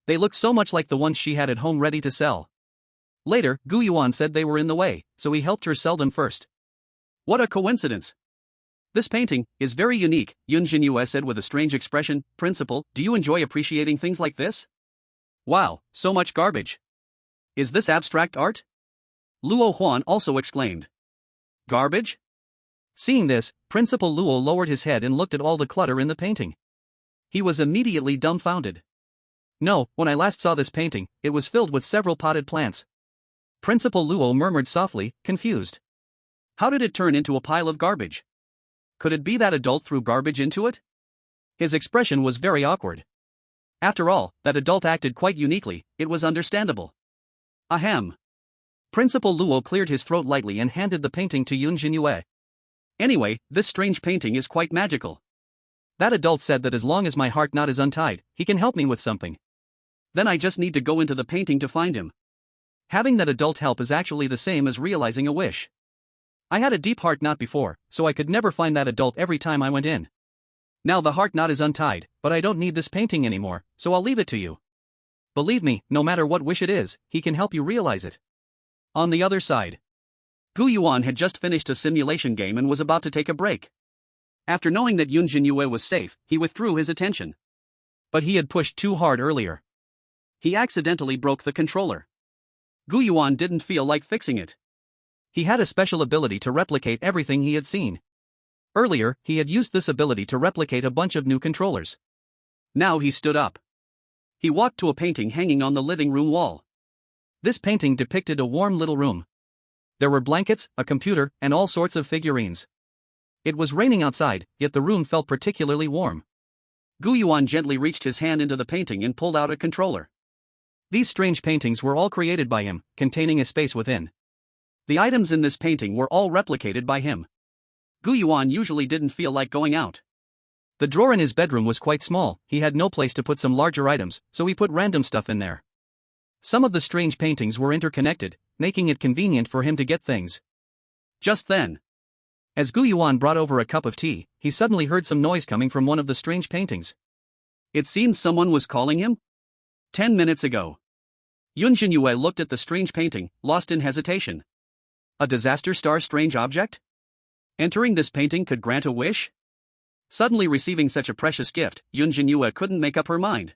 They looked so much like the ones she had at home ready to sell. Later, Gu Yuan said they were in the way, so he helped her sell them first. What a coincidence! This painting is very unique, Yun Zhenyue said with a strange expression. Principal, do you enjoy appreciating things like this? Wow, so much garbage. Is this abstract art? Luo Huan also exclaimed. Garbage? Seeing this, Principal Luo lowered his head and looked at all the clutter in the painting. He was immediately dumbfounded. No, when I last saw this painting, it was filled with several potted plants. Principal Luo murmured softly, confused. How did it turn into a pile of garbage? Could it be that adult threw garbage into it? His expression was very awkward. After all, that adult acted quite uniquely, it was understandable. Ahem. Principal Luo cleared his throat lightly and handed the painting to Yun Zhenyue. Anyway, this strange painting is quite magical. That adult said that as long as my heart knot is untied, he can help me with something. Then I just need to go into the painting to find him. Having that adult help is actually the same as realizing a wish. I had a deep heart knot before, so I could never find that adult every time I went in. Now the heart knot is untied, but I don't need this painting anymore, so I'll leave it to you. Believe me, no matter what wish it is, he can help you realize it. On the other side, Gu Yuan had just finished a simulation game and was about to take a break. After knowing that Yun Zhenyue was safe, he withdrew his attention. But he had pushed too hard earlier. He accidentally broke the controller. Gu Yuan didn't feel like fixing it. He had a special ability to replicate everything he had seen. Earlier, he had used this ability to replicate a bunch of new controllers. Now he stood up. He walked to a painting hanging on the living room wall. This painting depicted a warm little room. There were blankets, a computer, and all sorts of figurines. It was raining outside, yet the room felt particularly warm. Gu Yuan gently reached his hand into the painting and pulled out a controller. These strange paintings were all created by him, containing a space within. The items in this painting were all replicated by him. Gu Yuan usually didn't feel like going out. The drawer in his bedroom was quite small, he had no place to put some larger items, so he put random stuff in there. Some of the strange paintings were interconnected, making it convenient for him to get things. Just then, as Gu Yuan brought over a cup of tea, he suddenly heard some noise coming from one of the strange paintings. It seemed someone was calling him. 10 minutes ago. Yun Zhenyue looked at the strange painting, lost in hesitation. A disaster star strange object? Entering this painting could grant a wish? Suddenly receiving such a precious gift, Yun Zhenyue couldn't make up her mind.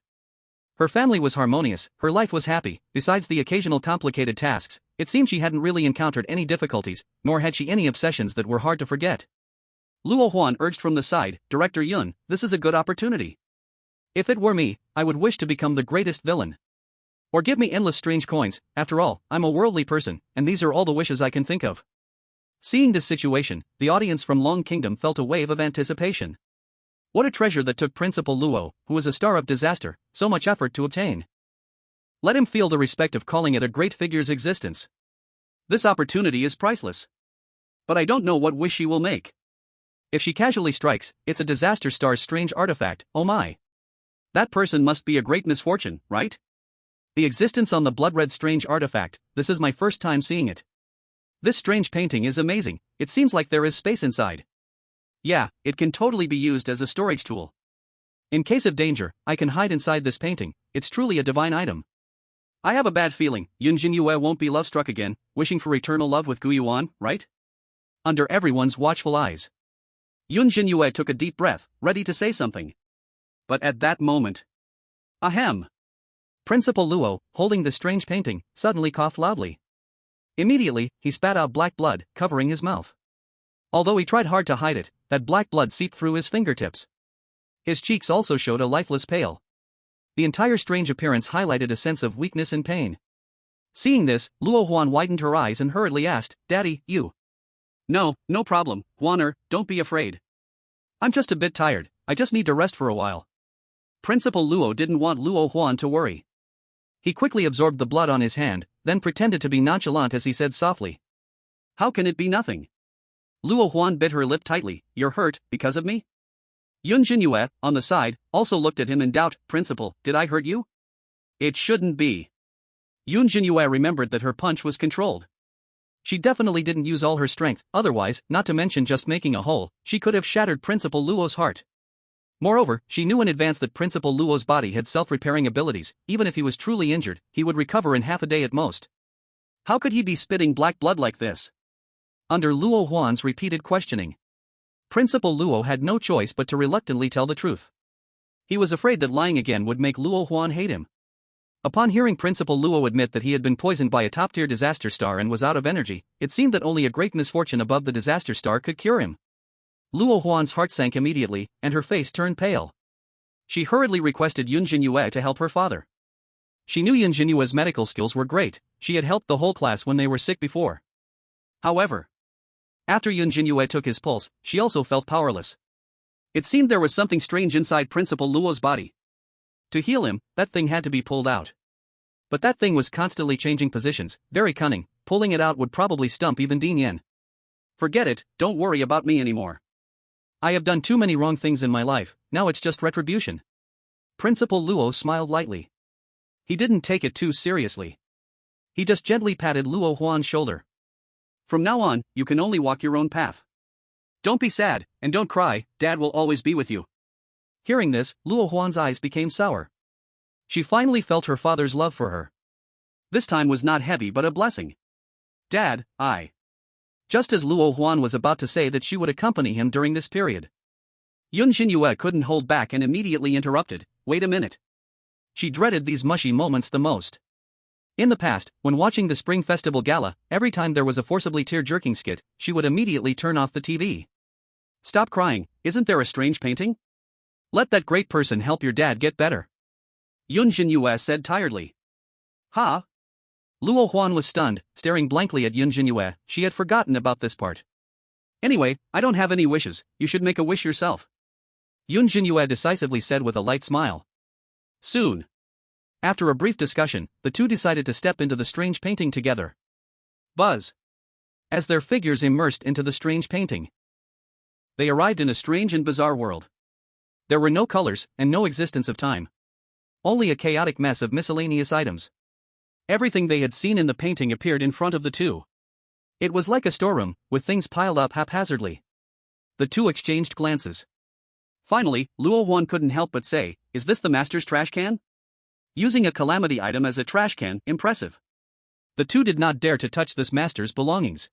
Her family was harmonious, her life was happy, besides the occasional complicated tasks, it seemed she hadn't really encountered any difficulties, nor had she any obsessions that were hard to forget. Luo Huan urged from the side, Director Yun, this is a good opportunity. If it were me, I would wish to become the greatest villain. Or give me endless strange coins, after all, I'm a worldly person, and these are all the wishes I can think of. Seeing this situation, the audience from Long Kingdom felt a wave of anticipation. What a treasure that took Principal Luo, who was a star of disaster, so much effort to obtain. Let him feel the respect of calling it a great figure's existence. This opportunity is priceless. But I don't know what wish she will make. If she casually strikes, it's a disaster star's strange artifact, oh my. That person must be a great misfortune, right? The existence on the blood-red strange artifact, this is my first time seeing it. This strange painting is amazing, it seems like there is space inside. Yeah, it can totally be used as a storage tool. In case of danger, I can hide inside this painting, it's truly a divine item. I have a bad feeling, Yun Zhenyue won't be love-struck again, wishing for eternal love with Gu Yuan, right? Under everyone's watchful eyes. Yun Zhenyue took a deep breath, ready to say something. But at that moment... Ahem! Principal Luo, holding the strange painting, suddenly coughed loudly. Immediately, he spat out black blood, covering his mouth. Although he tried hard to hide it, that black blood seeped through his fingertips. His cheeks also showed a lifeless pale. The entire strange appearance highlighted a sense of weakness and pain. Seeing this, Luo Huan widened her eyes and hurriedly asked, Daddy, you. No problem, Huaner, don't be afraid. I'm just a bit tired, I just need to rest for a while. Principal Luo didn't want Luo Huan to worry. He quickly absorbed the blood on his hand, then pretended to be nonchalant as he said softly. How can it be nothing? Luo Huan bit her lip tightly, you're hurt, because of me? Yun Zhenyue, on the side, also looked at him in doubt, Principal, did I hurt you? It shouldn't be. Yun Zhenyue remembered that her punch was controlled. She definitely didn't use all her strength, otherwise, not to mention just making a hole, she could have shattered Principal Luo's heart. Moreover, she knew in advance that Principal Luo's body had self-repairing abilities, even if he was truly injured, he would recover in half a day at most. How could he be spitting black blood like this? Under Luo Huan's repeated questioning, Principal Luo had no choice but to reluctantly tell the truth. He was afraid that lying again would make Luo Huan hate him. Upon hearing Principal Luo admit that he had been poisoned by a top-tier disaster star and was out of energy, it seemed that only a great misfortune above the disaster star could cure him. Luo Huan's heart sank immediately, and her face turned pale. She hurriedly requested Yun Zhenyue to help her father. She knew Yun Zhenyue's medical skills were great, she had helped the whole class when they were sick before. However, after Yun Zhenyue took his pulse, she also felt powerless. It seemed there was something strange inside Principal Luo's body. To heal him, that thing had to be pulled out. But that thing was constantly changing positions, very cunning, pulling it out would probably stump even Dean Yen. Forget it, don't worry about me anymore. I have done too many wrong things in my life, now it's just retribution. Principal Luo smiled lightly. He didn't take it too seriously. He just gently patted Luo Huan's shoulder. From now on, you can only walk your own path. Don't be sad, and don't cry, Dad will always be with you. Hearing this, Luo Huan's eyes became sour. She finally felt her father's love for her. This time was not heavy but a blessing. Dad, Just as Luo Huan was about to say that she would accompany him during this period, Yun Zhenyue couldn't hold back and immediately interrupted, wait a minute. She dreaded these mushy moments the most. In the past, when watching the Spring Festival Gala, every time there was a forcibly tear-jerking skit, she would immediately turn off the TV. Stop crying, isn't there a strange painting? Let that great person help your dad get better. Yun Zhenyue said tiredly. Huh? Luo Huan was stunned, staring blankly at Yun Zhenyue. She had forgotten about this part. Anyway, I don't have any wishes, you should make a wish yourself. Yun Zhenyue decisively said with a light smile. Soon. After a brief discussion, the two decided to step into the strange painting together. Buzz. As their figures immersed into the strange painting, they arrived in a strange and bizarre world. There were no colors, and no existence of time. Only a chaotic mess of miscellaneous items. Everything they had seen in the painting appeared in front of the two. It was like a storeroom, with things piled up haphazardly. The two exchanged glances. Finally, Luo Huan couldn't help but say, "Is this the master's trash can?" Using a calamity item as a trash can, impressive. The two did not dare to touch this master's belongings.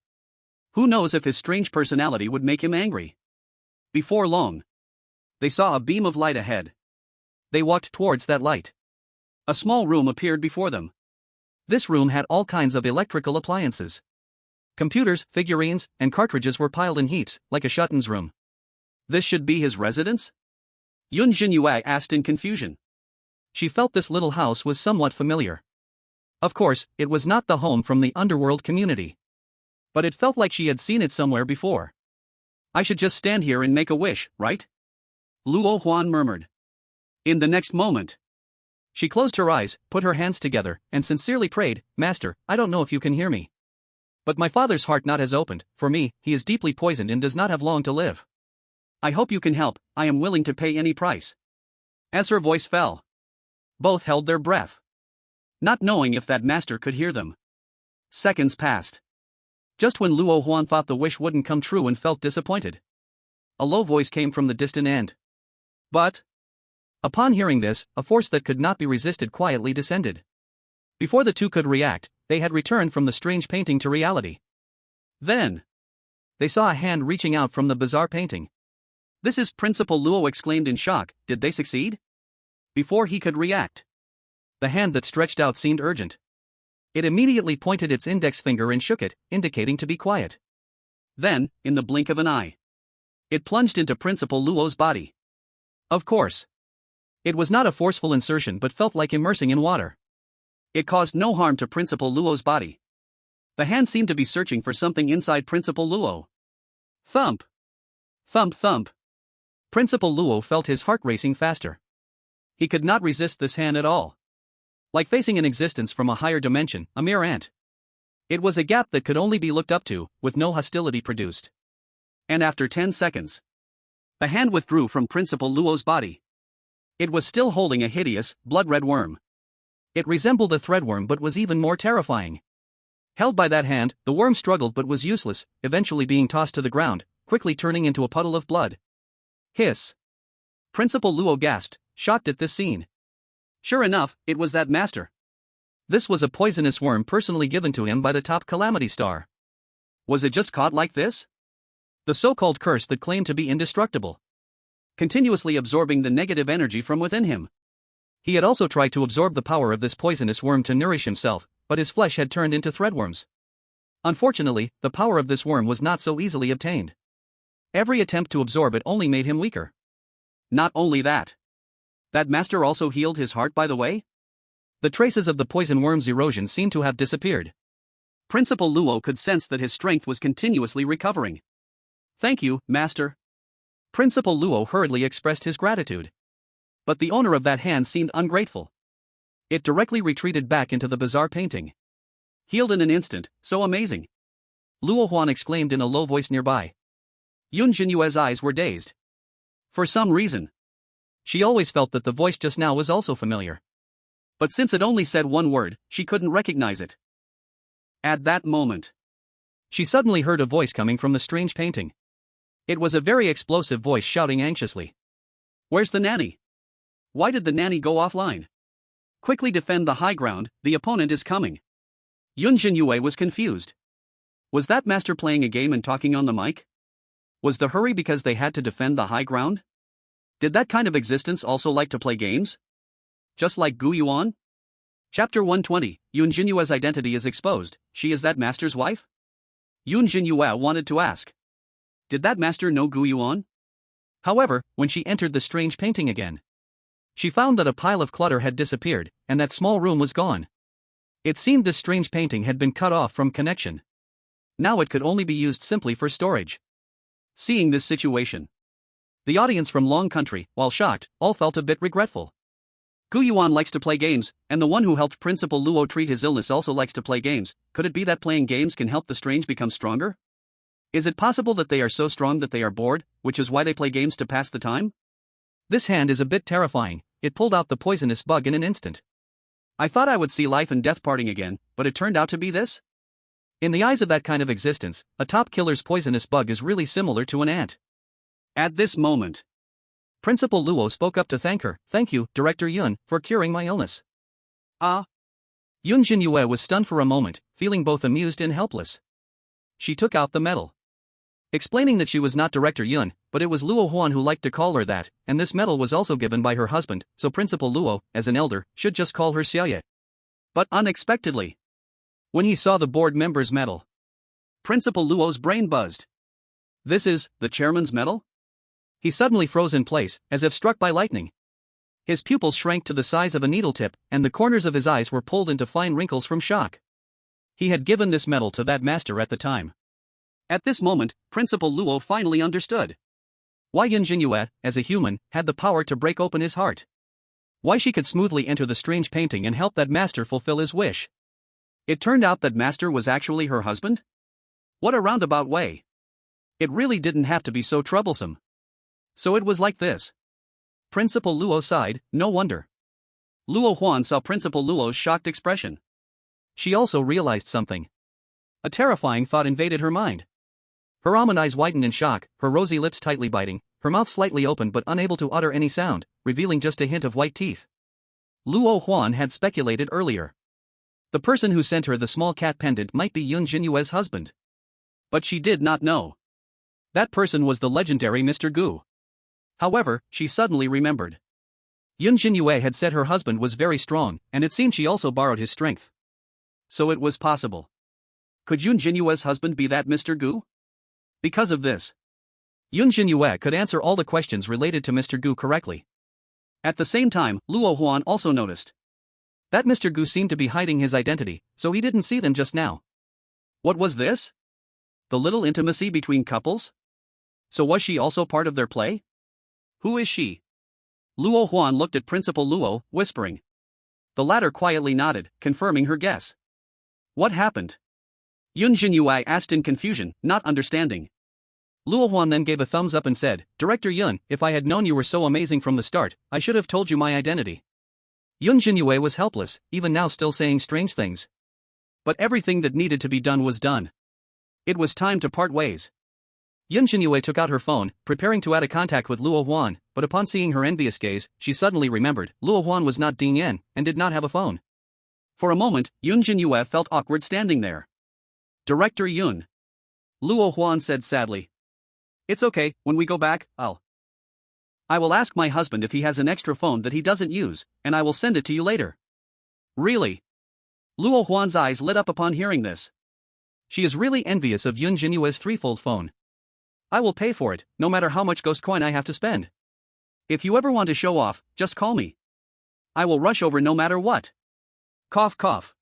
Who knows if his strange personality would make him angry. Before long, they saw a beam of light ahead. They walked towards that light. A small room appeared before them. This room had all kinds of electrical appliances. Computers, figurines, and cartridges were piled in heaps, like a Shutton's room. This should be his residence? Yun Zhenyue asked in confusion. She felt this little house was somewhat familiar. Of course, it was not the home from the underworld community. But it felt like she had seen it somewhere before. I should just stand here and make a wish, right? Luo Huan murmured. In the next moment, she closed her eyes, put her hands together, and sincerely prayed, "Master, I don't know if you can hear me. But my father's heart not has opened, for me, he is deeply poisoned and does not have long to live. I hope you can help, I am willing to pay any price." As her voice fell, both held their breath, not knowing if that master could hear them. Seconds passed. Just when Luo Huan thought the wish wouldn't come true and felt disappointed, a low voice came from the distant end. But, upon hearing this, a force that could not be resisted quietly descended. Before the two could react, they had returned from the strange painting to reality. Then, they saw a hand reaching out from the bizarre painting. "This is Principal Luo," exclaimed in shock. Did they succeed? Before he could react, the hand that stretched out seemed urgent. It immediately pointed its index finger and shook it, indicating to be quiet. Then, in the blink of an eye, it plunged into Principal Luo's body. Of course, it was not a forceful insertion but felt like immersing in water. It caused no harm to Principal Luo's body. The hand seemed to be searching for something inside Principal Luo. Thump! Thump thump! Principal Luo felt his heart racing faster. He could not resist this hand at all. Like facing an existence from a higher dimension, a mere ant. It was a gap that could only be looked up to, with no hostility produced. And after 10 seconds, the hand withdrew from Principal Luo's body. It was still holding a hideous, blood-red worm. It resembled a threadworm but was even more terrifying. Held by that hand, the worm struggled but was useless, eventually being tossed to the ground, quickly turning into a puddle of blood. Hiss! Principal Luo gasped, shocked at this scene. Sure enough, it was that master. This was a poisonous worm personally given to him by the top calamity star. Was it just caught like this? The so-called curse that claimed to be indestructible. Continuously absorbing the negative energy from within him. He had also tried to absorb the power of this poisonous worm to nourish himself, but his flesh had turned into threadworms. Unfortunately, the power of this worm was not so easily obtained. Every attempt to absorb it only made him weaker. Not only that. That master also healed his heart, by the way? The traces of the poison worm's erosion seemed to have disappeared. Principal Luo could sense that his strength was continuously recovering. "Thank you, master." Principal Luo hurriedly expressed his gratitude. But the owner of that hand seemed ungrateful. It directly retreated back into the bizarre painting. "Healed in an instant, so amazing!" Luo Huan exclaimed in a low voice nearby. Yun Zhenyue's eyes were dazed. For some reason, she always felt that the voice just now was also familiar. But since it only said one word, she couldn't recognize it. At that moment, she suddenly heard a voice coming from the strange painting. It was a very explosive voice shouting anxiously. "Where's the nanny? Why did the nanny go offline? Quickly defend the high ground, the opponent is coming." Yun Zhenyue was confused. Was that master playing a game and talking on the mic? Was the hurry because they had to defend the high ground? Did that kind of existence also like to play games? Just like Gu Yuan? Chapter 120, Yun Zhenyue's identity is exposed. She is that master's wife? Yun Zhenyue wanted to ask. Did that master know Gu Yuan? However, when she entered the strange painting again, she found that a pile of clutter had disappeared, and that small room was gone. It seemed this strange painting had been cut off from connection. Now it could only be used simply for storage. Seeing this situation, the audience from Long Country, while shocked, all felt a bit regretful. Gu Yuan likes to play games, and the one who helped Principal Luo treat his illness also likes to play games. Could it be that playing games can help the strange become stronger? Is it possible that they are so strong that they are bored, which is why they play games to pass the time? This hand is a bit terrifying. It pulled out the poisonous bug in an instant. I thought I would see life and death parting again, but it turned out to be this? In the eyes of that kind of existence, a top killer's poisonous bug is really similar to an ant. At this moment, Principal Luo spoke up to thank her. Thank you, Director Yun, for curing my illness. Ah. Yun Zhenyue was stunned for a moment, feeling both amused and helpless. She took out the medal, explaining that she was not Director Yun, but it was Luo Huan who liked to call her that, and this medal was also given by her husband, so Principal Luo, as an elder, should just call her Xiaoye. But unexpectedly, when he saw the board member's medal, Principal Luo's brain buzzed. This is the chairman's medal? He suddenly froze in place, as if struck by lightning. His pupils shrank to the size of a needle tip, and the corners of his eyes were pulled into fine wrinkles from shock. He had given this medal to that master at the time. At this moment, Principal Luo finally understood why Yun Zhenyue, as a human, had the power to break open his heart. Why she could smoothly enter the strange painting and help that master fulfill his wish. It turned out that master was actually her husband? What a roundabout way. It really didn't have to be so troublesome. So it was like this. Principal Luo sighed, no wonder. Luo Huan saw Principal Luo's shocked expression. She also realized something. A terrifying thought invaded her mind. Her almond eyes widened in shock, her rosy lips tightly biting, her mouth slightly open but unable to utter any sound, revealing just a hint of white teeth. Luo Huan had speculated earlier. The person who sent her the small cat pendant might be Yun Zhenyue's husband. But she did not know. That person was the legendary Mr. Gu. However, she suddenly remembered. Yun Zhenyue had said her husband was very strong, and it seemed she also borrowed his strength. So it was possible. Could Yun Zhenyue's husband be that Mr. Gu? Because of this, Yun Zhenyue could answer all the questions related to Mr. Gu correctly. At the same time, Luo Huan also noticed that Mr. Gu seemed to be hiding his identity, so he didn't see them just now. What was this? The little intimacy between couples? So was she also part of their play? Who is she? Luo Huan looked at Principal Luo, whispering. The latter quietly nodded, confirming her guess. What happened? Yun Zhenyue asked in confusion, not understanding. Luo Huan then gave a thumbs up and said, Director Yun, if I had known you were so amazing from the start, I should have told you my identity. Yun Zhenyue was helpless, even now still saying strange things. But everything that needed to be done was done. It was time to part ways. Yun Zhenyue took out her phone, preparing to add a contact with Luo Huan, but upon seeing her envious gaze, she suddenly remembered, Luo Huan was not Ding Yan, and did not have a phone. For a moment, Yun Zhenyue felt awkward standing there. Director Yun. Luo Huan said sadly. It's okay, when we go back, I will ask my husband if he has an extra phone that he doesn't use, and I will send it to you later. Really? Luo Huan's eyes lit up upon hearing this. She is really envious of Yun Zhenyue's threefold phone. I will pay for it, no matter how much ghost coin I have to spend. If you ever want to show off, just call me. I will rush over no matter what. Cough cough.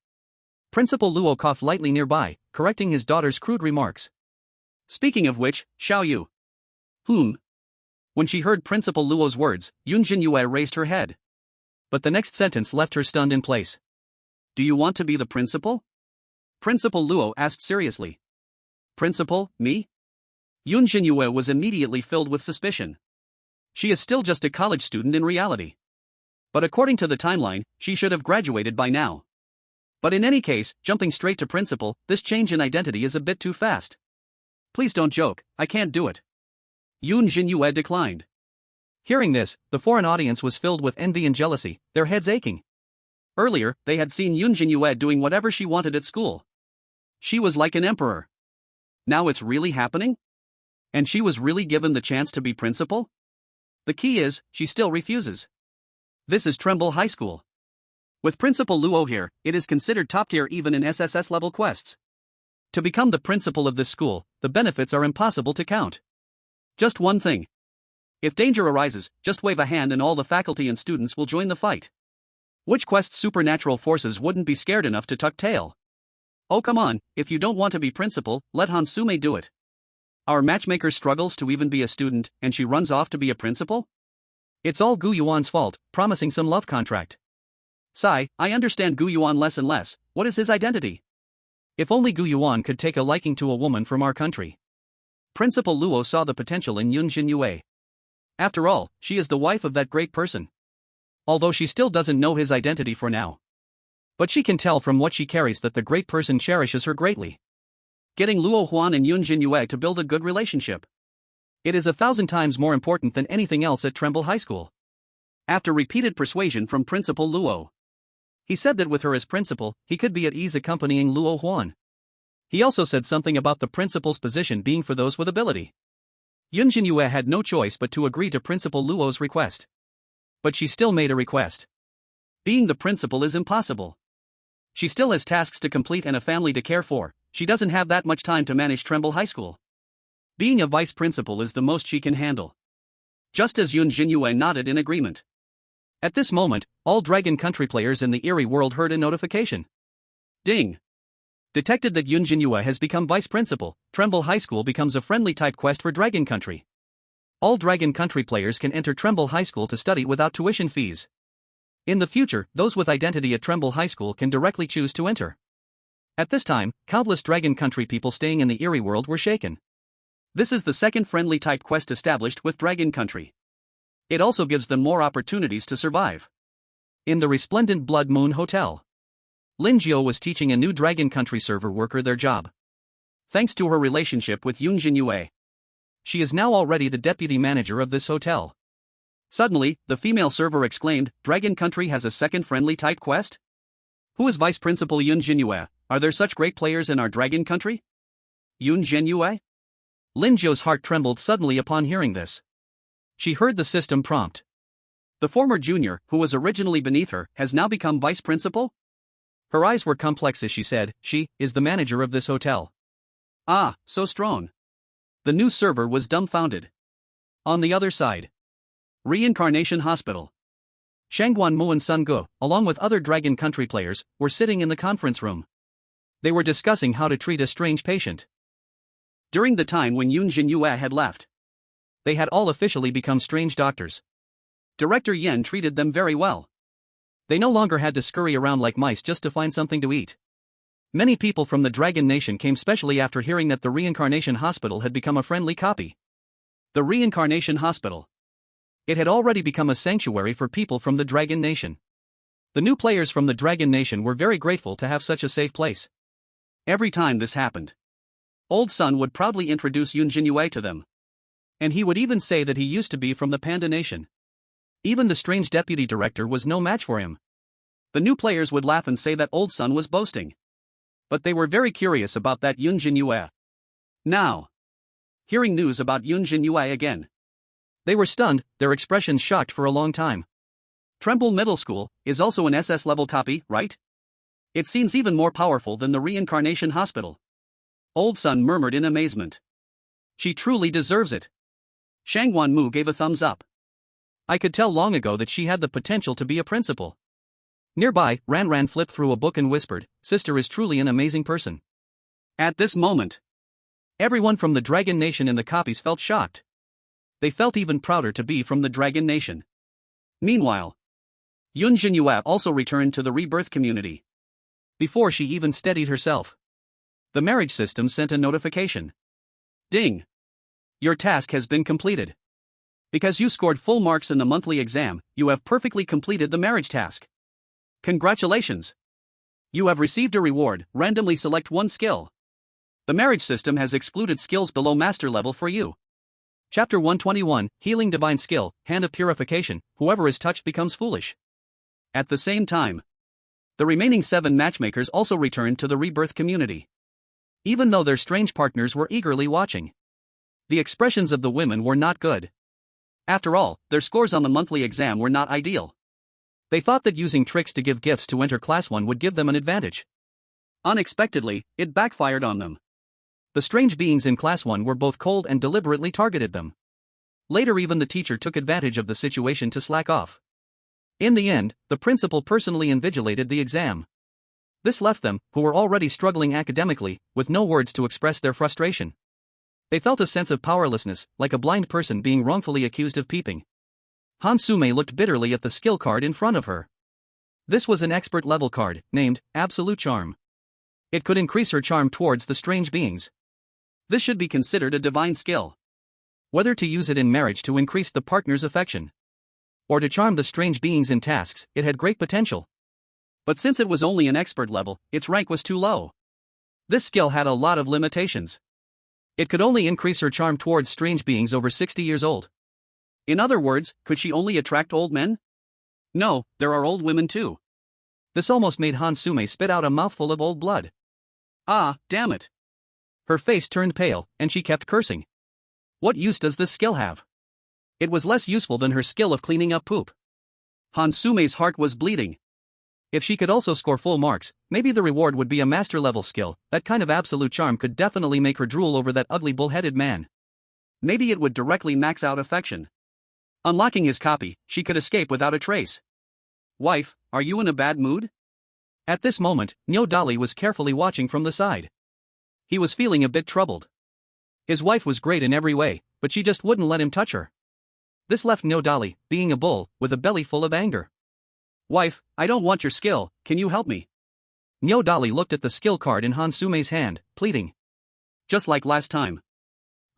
Principal Luo coughed lightly nearby, correcting his daughter's crude remarks. Speaking of which, Xiao Yu. When she heard Principal Luo's words, Yun Zhenyue raised her head. But the next sentence left her stunned in place. Do you want to be the principal? Principal Luo asked seriously. Principal, me? Yun Zhenyue was immediately filled with suspicion. She is still just a college student in reality. But according to the timeline, she should have graduated by now. But in any case, jumping straight to principal, this change in identity is a bit too fast. Please don't joke, I can't do it. Yun Zhenyue declined. Hearing this, the foreign audience was filled with envy and jealousy, their heads aching. Earlier, they had seen Yun Zhenyue doing whatever she wanted at school. She was like an emperor. Now it's really happening? And she was really given the chance to be principal? The key is, she still refuses. This is Tremble High School. With Principal Luo here, it is considered top tier even in SSS level quests. To become the principal of this school, the benefits are impossible to count. Just one thing. If danger arises, just wave a hand and all the faculty and students will join the fight. Which quest's supernatural forces wouldn't be scared enough to tuck tail? Oh come on, if you don't want to be principal, let Hansume do it. Our matchmaker struggles to even be a student, and she runs off to be a principal? It's all Gu Yuan's fault, promising some love contract. Sigh, I understand Gu Yuan less and less. What is his identity? If only Gu Yuan could take a liking to a woman from our country. Principal Luo saw the potential in Yun Zhenyue. After all, she is the wife of that great person. Although she still doesn't know his identity for now. But she can tell from what she carries that the great person cherishes her greatly. Getting Luo Huan and Yun Zhenyue to build a good relationship. It is 1,000 times more important than anything else at Tremble High School. After repeated persuasion from Principal Luo, he said that with her as principal, he could be at ease accompanying Luo Huan. He also said something about the principal's position being for those with ability. Yun Zhenyue had no choice but to agree to Principal Luo's request. But she still made a request. Being the principal is impossible. She still has tasks to complete and a family to care for. She doesn't have that much time to manage Tremble High School. Being a vice principal is the most she can handle. Just as Yun Zhenyue nodded in agreement. At this moment, all Dragon Country players in the Eerie world heard a notification. Ding! Detected that Yun Zhenyue has become vice principal. Tremble High School becomes a friendly type quest for Dragon Country. All Dragon Country players can enter Tremble High School to study without tuition fees. In the future, those with identity at Tremble High School can directly choose to enter. At this time, countless Dragon Country people staying in the Eerie world were shaken. This is the second friendly type quest established with Dragon Country. It also gives them more opportunities to survive. In the resplendent Blood Moon Hotel, Lin Jiao was teaching a new Dragon Country server worker their job. Thanks to her relationship with Yun Zhenyue, she is now already the deputy manager of this hotel. Suddenly, the female server exclaimed, "Dragon Country has a second friendly type quest? Who is Vice Principal Yun Zhenyue? Are there such great players in our Dragon Country?" Yun Zhenyue? Lin Jiao's heart trembled suddenly upon hearing this. She heard the system prompt. The former junior, who was originally beneath her, has now become vice principal? Her eyes were complex as she said, "She is the manager of this hotel." Ah, so strong. The new server was dumbfounded. On the other side, Reincarnation Hospital. Shangguan Mu and Sun Gu, along with other Dragon Country players, were sitting in the conference room. They were discussing how to treat a strange patient. During the time when Yun Zhenyue had left, they had all officially become strange doctors. Director Yen treated them very well. They no longer had to scurry around like mice just to find something to eat. Many people from the Dragon Nation came specially after hearing that the Reincarnation Hospital had become a friendly copy. The Reincarnation Hospital. It had already become a sanctuary for people from the Dragon Nation. The new players from the Dragon Nation were very grateful to have such a safe place. Every time this happened, Old Sun would proudly introduce Yun Zhenyue to them. And he would even say that he used to be from the Panda Nation. Even the strange deputy director was no match for him. The new players would laugh and say that Old Sun was boasting. But they were very curious about that Yun Zhenyue. Now, hearing news about Yun Zhenyue again, they were stunned, their expressions shocked for a long time. Tremble Middle School is also an SS level copy, right? It seems even more powerful than the Reincarnation Hospital. Old Sun murmured in amazement. She truly deserves it. Shangguan Mu gave a thumbs up. I could tell long ago that she had the potential to be a principal. Nearby, Ran flipped through a book and whispered, "Sister is truly an amazing person." At this moment, everyone from the Dragon Nation in the copies felt shocked. They felt even prouder to be from the Dragon Nation. Meanwhile, Yun Zhenyue also returned to the Rebirth community. Before she even steadied herself, the marriage system sent a notification. Ding! Your task has been completed. Because you scored full marks in the monthly exam, you have perfectly completed the marriage task. Congratulations! You have received a reward. Randomly select one skill. The marriage system has excluded skills below master level for you. Chapter 121, Healing Divine Skill, Hand of Purification, whoever is touched becomes foolish. At the same time, the remaining 7 matchmakers also returned to the Rebirth community. Even though their strange partners were eagerly watching, the expressions of the women were not good. After all, their scores on the monthly exam were not ideal. They thought that using tricks to give gifts to enter Class 1 would give them an advantage. Unexpectedly, it backfired on them. The strange beings in Class 1 were both cold and deliberately targeted them. Later, even the teacher took advantage of the situation to slack off. In the end, the principal personally invigilated the exam. This left them, who were already struggling academically, with no words to express their frustration. They felt a sense of powerlessness, like a blind person being wrongfully accused of peeping. Han Sume looked bitterly at the skill card in front of her. This was an expert level card, named Absolute Charm. It could increase her charm towards the strange beings. This should be considered a divine skill. Whether to use it in marriage to increase the partner's affection, or to charm the strange beings in tasks, it had great potential. But since it was only an expert level, its rank was too low. This skill had a lot of limitations. It could only increase her charm towards strange beings over 60 years old. In other words, could she only attract old men? No, there are old women too. This almost made Han Sume spit out a mouthful of old blood. Ah, damn it. Her face turned pale, and she kept cursing. What use does this skill have? It was less useful than her skill of cleaning up poop. Han Sume's heart was bleeding. If she could also score full marks, maybe the reward would be a master-level skill. That kind of absolute charm could definitely make her drool over that ugly bull-headed man. Maybe it would directly max out affection. Unlocking his copy, she could escape without a trace. Wife, are you in a bad mood? At this moment, Nyo Dali was carefully watching from the side. He was feeling a bit troubled. His wife was great in every way, but she just wouldn't let him touch her. This left Nyo Dali, being a bull, with a belly full of anger. Wife, I don't want your skill, can you help me? Nyo Dali looked at the skill card in Han Sume's hand, pleading. Just like last time.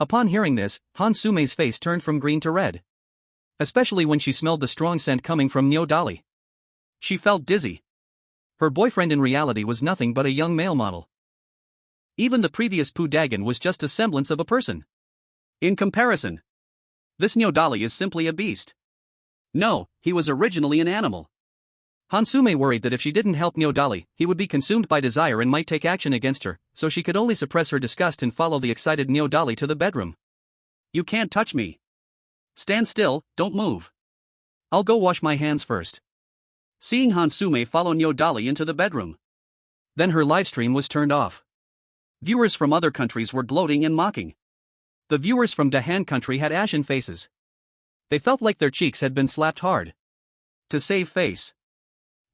Upon hearing this, Han Sume's face turned from green to red. Especially when she smelled the strong scent coming from Nyo Dali. She felt dizzy. Her boyfriend in reality was nothing but a young male model. Even the previous Pu Dagon was just a semblance of a person. In comparison, this Nyo Dali is simply a beast. No, he was originally an animal. Han Sume worried that if she didn't help Nyo Dali, he would be consumed by desire and might take action against her, so she could only suppress her disgust and follow the excited Nyo Dali to the bedroom. You can't touch me. Stand still, don't move. I'll go wash my hands first. Seeing Han Sume follow Nyo Dali into the bedroom. Then her livestream was turned off. Viewers from other countries were gloating and mocking. The viewers from Dahan country had ashen faces. They felt like their cheeks had been slapped hard. To save face,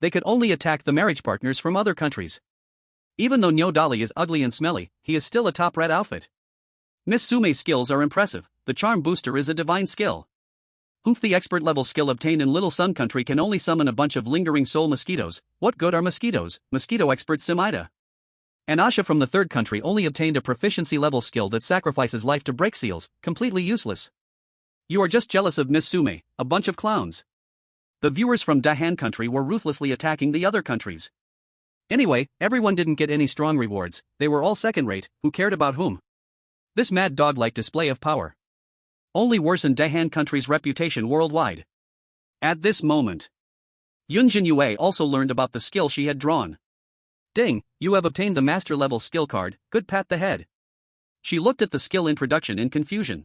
they could only attack the marriage partners from other countries. Even though Nyo Dali is ugly and smelly, he is still a top red outfit. Miss Sume's skills are impressive. The charm booster is a divine skill. Humph, the expert level skill obtained in Little Sun Country can only summon a bunch of lingering soul mosquitoes. What good are mosquitoes? Mosquito expert Simida. And Asha from the third country only obtained a proficiency level skill that sacrifices life to break seals, completely useless. You are just jealous of Miss Sume, a bunch of clowns. The viewers from Dahan country were ruthlessly attacking the other countries. Anyway, everyone didn't get any strong rewards, they were all second-rate, who cared about whom? This mad dog-like display of power only worsened Dahan country's reputation worldwide. At this moment, Yun Zhenyue also learned about the skill she had drawn. Ding, you have obtained the master-level skill card, good pat the head. She looked at the skill introduction in confusion.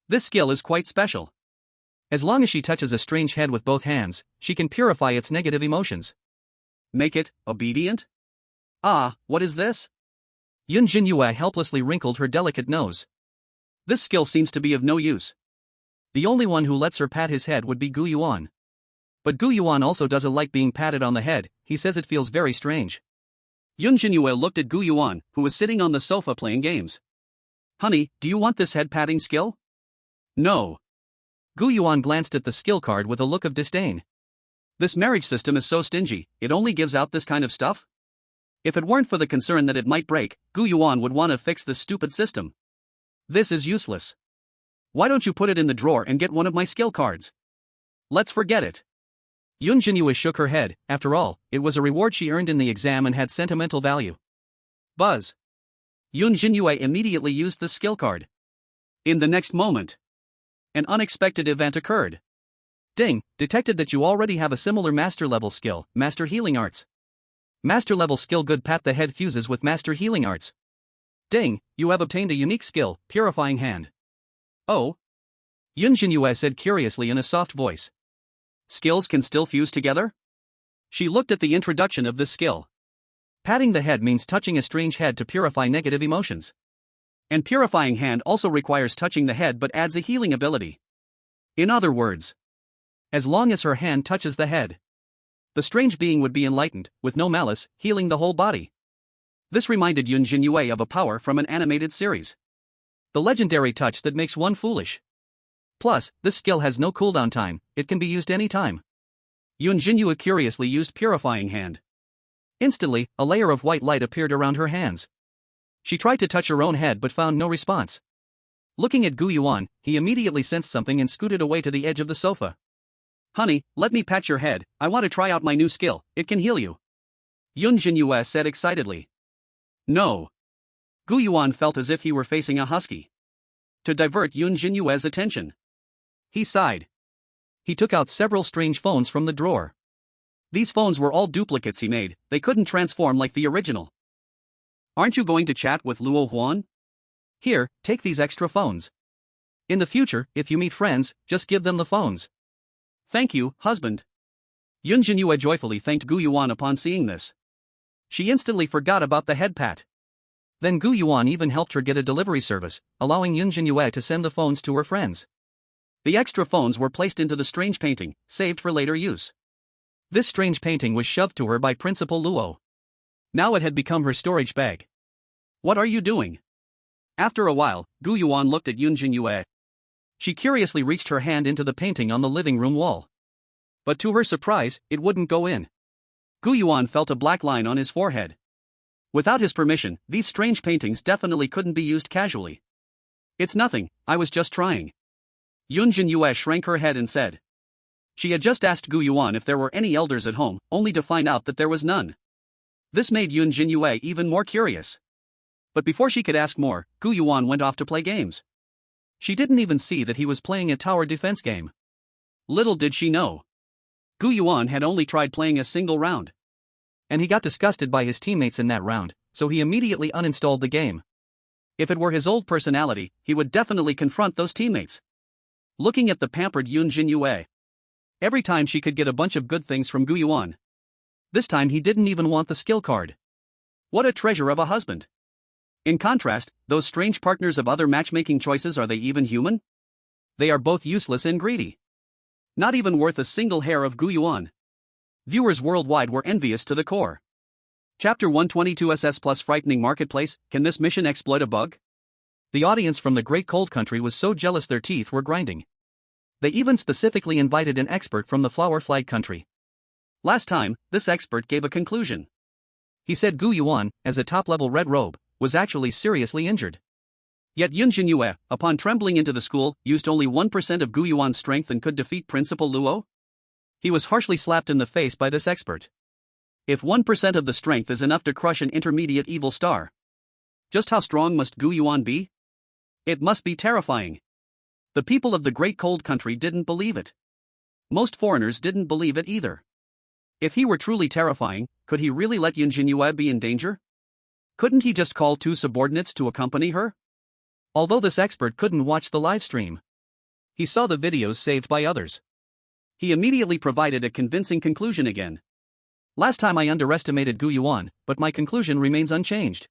This skill is quite special. As long as she touches a strange head with both hands, she can purify its negative emotions. Make it obedient? Ah, what is this? Yun Zhenyue helplessly wrinkled her delicate nose. This skill seems to be of no use. The only one who lets her pat his head would be Gu Yuan. But Gu Yuan also doesn't like being patted on the head, he says it feels very strange. Yun Zhenyue looked at Gu Yuan, who was sitting on the sofa playing games. Honey, do you want this head patting skill? No. Gu Yuan glanced at the skill card with a look of disdain. This marriage system is so stingy, it only gives out this kind of stuff? If it weren't for the concern that it might break, Gu Yuan would want to fix this stupid system. This is useless. Why don't you put it in the drawer and get one of my skill cards? Let's forget it. Yun Zhenyue shook her head. After all, it was a reward she earned in the exam and had sentimental value. Buzz. Yun Zhenyue immediately used the skill card. In the next moment, an unexpected event occurred. Ding, detected that you already have a similar master-level skill, Master Healing Arts. Master-level skill good pat the head fuses with Master Healing Arts. Ding, you have obtained a unique skill, Purifying Hand. Oh. Yun Zhenyue said curiously in a soft voice. Skills can still fuse together? She looked at the introduction of this skill. Patting the head means touching a strange head to purify negative emotions. And purifying hand also requires touching the head but adds a healing ability. In other words, as long as her hand touches the head, the strange being would be enlightened, with no malice, healing the whole body. This reminded Yun Zhenyue of a power from an animated series. The legendary touch that makes one foolish. Plus, this skill has no cooldown time, it can be used any time. Yun Zhenyue curiously used Purifying Hand. Instantly, a layer of white light appeared around her hands. She tried to touch her own head but found no response. Looking at Gu Yuan, he immediately sensed something and scooted away to the edge of the sofa. Honey, let me pat your head, I want to try out my new skill, it can heal you. Yun Zhenyue said excitedly. No. Gu Yuan felt as if he were facing a husky. To divert Yun Zhenyue's attention, he sighed. He took out several strange phones from the drawer. These phones were all duplicates he made, they couldn't transform like the original. Aren't you going to chat with Luo Huan? Here, take these extra phones. In the future, if you meet friends, just give them the phones. Thank you, husband. Yun Zhenyue joyfully thanked Gu Yuan upon seeing this. She instantly forgot about the head pat. Then Gu Yuan even helped her get a delivery service, allowing Yun Zhenyue to send the phones to her friends. The extra phones were placed into the strange painting, saved for later use. This strange painting was shoved to her by Principal Luo. Now it had become her storage bag. What are you doing? After a while, Gu Yuan looked at Yun Zhenyue. She curiously reached her hand into the painting on the living room wall. But to her surprise, it wouldn't go in. Gu Yuan felt a black line on his forehead. Without his permission, these strange paintings definitely couldn't be used casually. It's nothing, I was just trying. Yun Zhenyue shrank her head and said. She had just asked Gu Yuan if there were any elders at home, only to find out that there was none. This made Yun Zhenyue even more curious. But before she could ask more, Gu Yuan went off to play games. She didn't even see that he was playing a tower defense game. Little did she know. Gu Yuan had only tried playing a single round. And he got disgusted by his teammates in that round, so he immediately uninstalled the game. If it were his old personality, he would definitely confront those teammates. Looking at the pampered Yun Zhenyue. Every time she could get a bunch of good things from Gu Yuan. This time he didn't even want the skill card. What a treasure of a husband. In contrast, those strange partners of other matchmaking choices, are they even human? They are both useless and greedy. Not even worth a single hair of Gu Yuan. Viewers worldwide were envious to the core. Chapter 122 SS Plus Frightening Marketplace, can this mission exploit a bug? The audience from the Great Cold Country was so jealous their teeth were grinding. They even specifically invited an expert from the Flower Flag country. Last time, this expert gave a conclusion. He said Gu Yuan, as a top-level red robe, was actually seriously injured. Yet Yun Zhenyue, upon trembling into the school, used only 1% of Gu Yuan's strength and could defeat Principal Luo? He was harshly slapped in the face by this expert. If 1% of the strength is enough to crush an intermediate evil star, just how strong must Gu Yuan be? It must be terrifying. The people of the Great Cold Country didn't believe it. Most foreigners didn't believe it either. If he were truly terrifying, could he really let Yun Zhenyue be in danger? Couldn't he just call 2 subordinates to accompany her? Although this expert couldn't watch the live stream, he saw the videos saved by others. He immediately provided a convincing conclusion again. Last time I underestimated Gu Yuan, but my conclusion remains unchanged.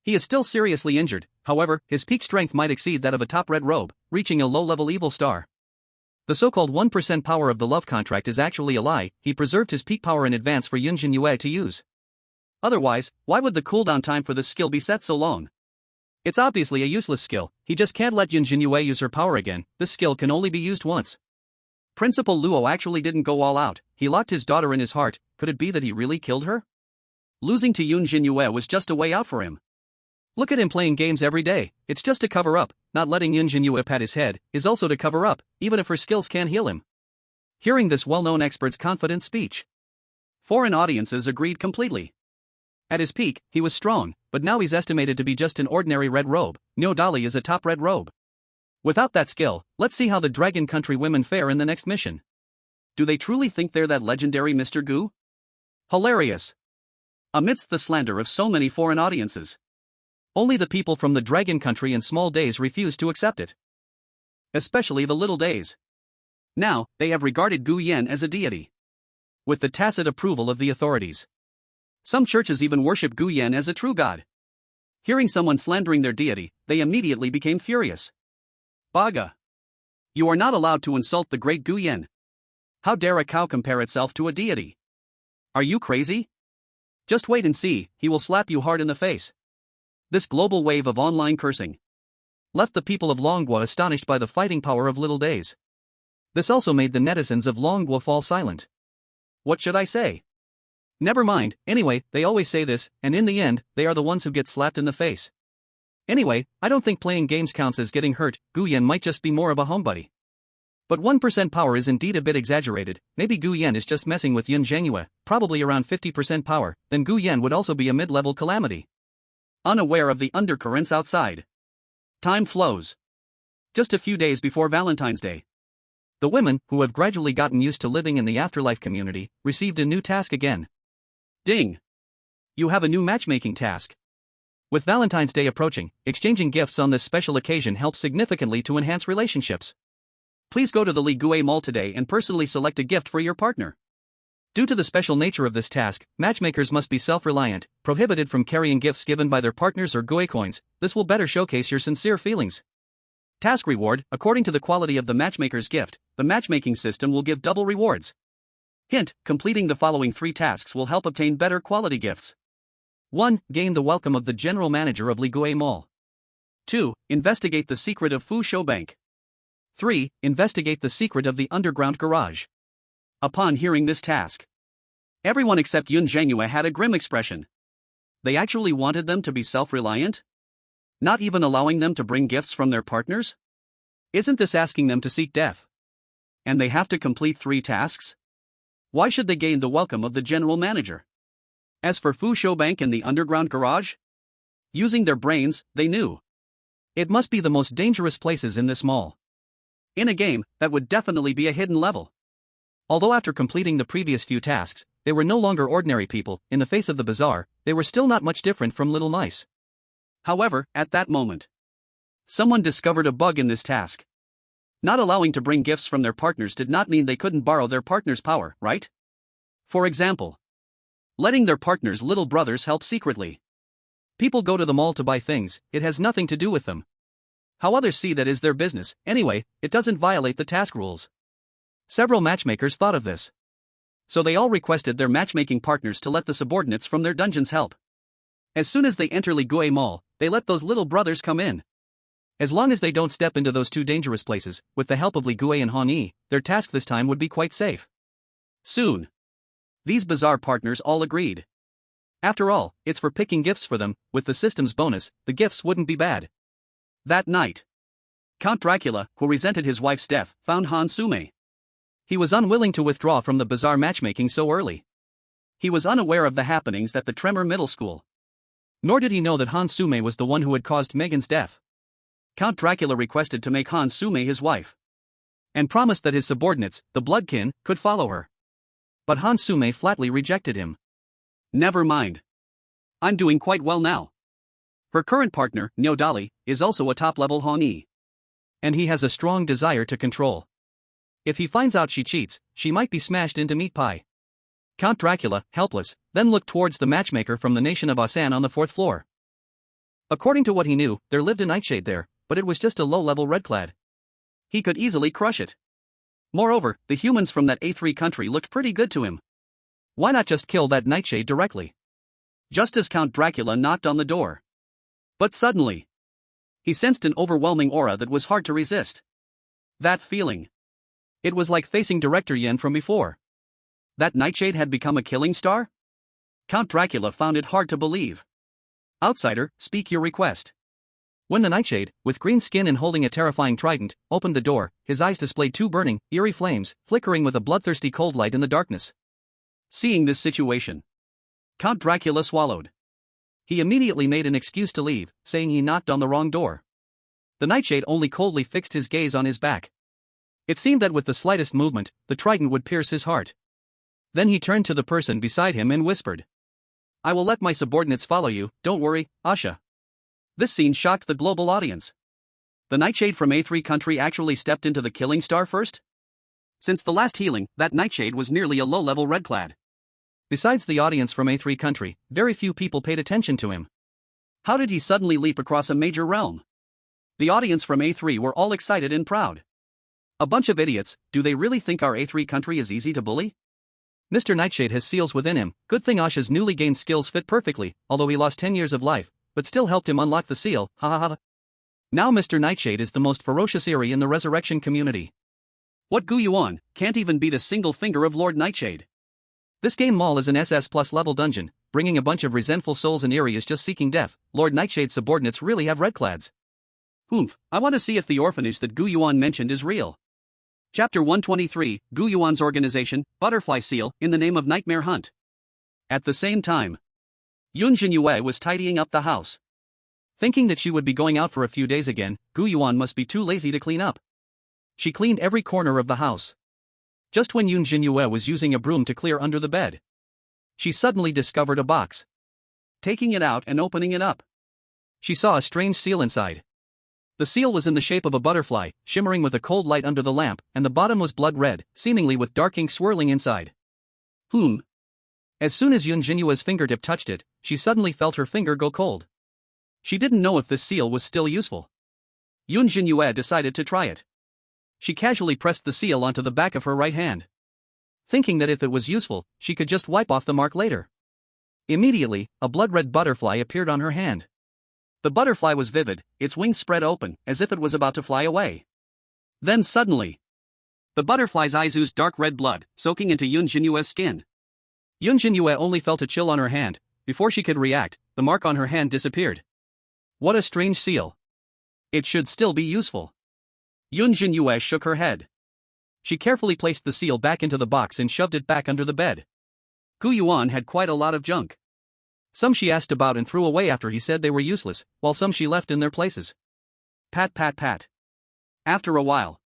He is still seriously injured, however, his peak strength might exceed that of a top red robe, reaching a low-level evil star. The so-called 1% power of the love contract is actually a lie, he preserved his peak power in advance for Yun Zhenyue to use. Otherwise, why would the cooldown time for this skill be set so long? It's obviously a useless skill, he just can't let Yun Zhenyue use her power again, this skill can only be used once. Principal Luo actually didn't go all out, he locked his daughter in his heart, could it be that he really killed her? Losing to Yun Zhenyue was just a way out for him. Look at him playing games every day, it's just to cover up, not letting Yun Zhenyue pat his head, is also to cover up, even if her skills can't heal him. Hearing this well-known expert's confident speech, foreign audiences agreed completely. At his peak, he was strong, but now he's estimated to be just an ordinary red robe, no Dali is a top red robe. Without that skill, let's see how the Dragon Country women fare in the next mission. Do they truly think they're that legendary Mr. Gu? Hilarious. Amidst the slander of so many foreign audiences, only the people from the Dragon Country and small days refused to accept it. especially the little days. Now, they have regarded Gu Yuan as a deity, with the tacit approval of the authorities. Some churches even worship Gu Yuan as a true god. Hearing someone slandering their deity, they immediately became furious. Baga! You are not allowed to insult the great Gu Yuan. How dare a cow compare itself to a deity? Are you crazy? Just wait and see, he will slap you hard in the face. This global wave of online cursing left the people of Longhua astonished by the fighting power of little days. This also made the netizens of Longhua fall silent. What should I say? Never mind, anyway, they always say this, and in the end, they are the ones who get slapped in the face. Anyway, I don't think playing games counts as getting hurt. Gu Yuan might just be more of a homebody. But 1% power is indeed a bit exaggerated. Maybe Gu Yuan is just messing with Yun Zhenyue, probably around 50% power, then Gu Yuan would also be a mid-level calamity. Unaware of the undercurrents outside. Time flows. Just a few days before Valentine's Day. The women, who have gradually gotten used to living in the afterlife community, received a new task again. Ding! You have a new matchmaking task. With Valentine's Day approaching, exchanging gifts on this special occasion helps significantly to enhance relationships. Please go to the Gu Mall today and personally select a gift for your partner. Due to the special nature of this task, matchmakers must be self-reliant, prohibited from carrying gifts given by their partners or Gu coins. This will better showcase your sincere feelings. Task reward: according to the quality of the matchmaker's gift, the matchmaking system will give double rewards. Hint: completing the following 3 tasks will help obtain better quality gifts. 1. Gain the welcome of the general manager of Gu Mall. 2. Investigate the secret of Fu Shou Bank. 3. Investigate the secret of the underground garage. Upon hearing this task, everyone except Yun Zhenyue had a grim expression. They actually wanted them to be self-reliant? Not even allowing them to bring gifts from their partners? Isn't this asking them to seek death? And they have to complete 3 tasks? Why should they gain the welcome of the general manager? As for Fu Shou Bank and the underground garage? Using their brains, they knew it must be the most dangerous places in this mall. In a game, that would definitely be a hidden level. Although after completing the previous few tasks, they were no longer ordinary people. In the face of the bazaar, they were still not much different from little mice. However, at that moment, someone discovered a bug in this task. Not allowing to bring gifts from their partners did not mean they couldn't borrow their partner's power, right? For example, letting their partner's little brothers help secretly. People go to the mall to buy things, it has nothing to do with them. How others see that is their business. Anyway, it doesn't violate the task rules. Several matchmakers thought of this. So they all requested their matchmaking partners to let the subordinates from their dungeons help. As soon as they enter Gu Mall, they let those little brothers come in. As long as they don't step into those 2 dangerous places, with the help of Gu and Han Yi, their task this time would be quite safe. Soon, these bazaar partners all agreed. After all, it's for picking gifts for them. With the system's bonus, the gifts wouldn't be bad. That night, Count Dracula, who resented his wife's death, found Han Sume. He was unwilling to withdraw from the bazaar matchmaking so early. He was unaware of the happenings at the Tremor Middle School. Nor did he know that Han Sume was the one who had caused Megan's death. Count Dracula requested to make Han Sume his wife, and promised that his subordinates, the Bloodkin, could follow her. But Han Sume flatly rejected him. Never mind. I'm doing quite well now. Her current partner, Nyodali, is also a top-level Honi. And he has a strong desire to control. If he finds out she cheats, she might be smashed into meat pie. Count Dracula, helpless, then looked towards the matchmaker from the nation of Asan on the 4th floor. According to what he knew, there lived a nightshade there, but it was just a low-level red-clad. He could easily crush it. Moreover, the humans from that A3 country looked pretty good to him. Why not just kill that nightshade directly? Just as Count Dracula knocked on the door. But suddenly, he sensed an overwhelming aura that was hard to resist. That feeling. It was like facing Director Yin from before. That nightshade had become a killing star? Count Dracula found it hard to believe. Outsider, speak your request. When the nightshade, with green skin and holding a terrifying trident, opened the door, his eyes displayed 2 burning, eerie flames, flickering with a bloodthirsty cold light in the darkness. Seeing this situation, Count Dracula swallowed. He immediately made an excuse to leave, saying he knocked on the wrong door. The nightshade only coldly fixed his gaze on his back. It seemed that with the slightest movement, the trident would pierce his heart. Then he turned to the person beside him and whispered, "I will let my subordinates follow you, don't worry, Asha." This scene shocked the global audience. The nightshade from A3 country actually stepped into the killing star first? Since the last healing, that nightshade was nearly a low-level red-clad. Besides the audience from A3 country, very few people paid attention to him. How did he suddenly leap across a major realm? The audience from A3 were all excited and proud. A bunch of idiots, do they really think our A3 country is easy to bully? Mr. Nightshade has seals within him. Good thing Asha's newly gained skills fit perfectly, although he lost 10 years of life, but still helped him unlock the seal, ha ha ha. Now Mr. Nightshade is the most ferocious Eerie in the resurrection community. What Gu Yuan can't even beat a single finger of Lord Nightshade. This game mall is an SS plus level dungeon, bringing a bunch of resentful souls in Eerie is just seeking death. Lord Nightshade's subordinates really have redclads. I want to see if the orphanage that Gu Yuan mentioned is real. Chapter 123, Gu Yuan's organization, Butterfly Seal, in the name of Nightmare Hunt. At the same time, Yun Zhenyue was tidying up the house. Thinking that she would be going out for a few days again, Gu Yuan must be too lazy to clean up. She cleaned every corner of the house. Just when Yun Zhenyue was using a broom to clear under the bed, she suddenly discovered a box. Taking it out and opening it up, she saw a strange seal inside. The seal was in the shape of a butterfly, shimmering with a cold light under the lamp, and the bottom was blood red, seemingly with dark ink swirling inside. As soon as Yun Zhenyue's fingertip touched it, she suddenly felt her finger go cold. She didn't know if this seal was still useful. Yun Zhenyue decided to try it. She casually pressed the seal onto the back of her right hand, thinking that if it was useful, she could just wipe off the mark later. Immediately, a blood-red butterfly appeared on her hand. The butterfly was vivid, its wings spread open, as if it was about to fly away. Then suddenly, the butterfly's eyes oozed dark red blood, soaking into Yun Zhenyue's skin. Yun Zhenyue only felt a chill on her hand. Before she could react, the mark on her hand disappeared. What a strange seal. It should still be useful. Yun Zhenyue shook her head. She carefully placed the seal back into the box and shoved it back under the bed. Gu Yuan had quite a lot of junk. Some she asked about and threw away after he said they were useless, while some she left in their places. Pat pat pat. After a while,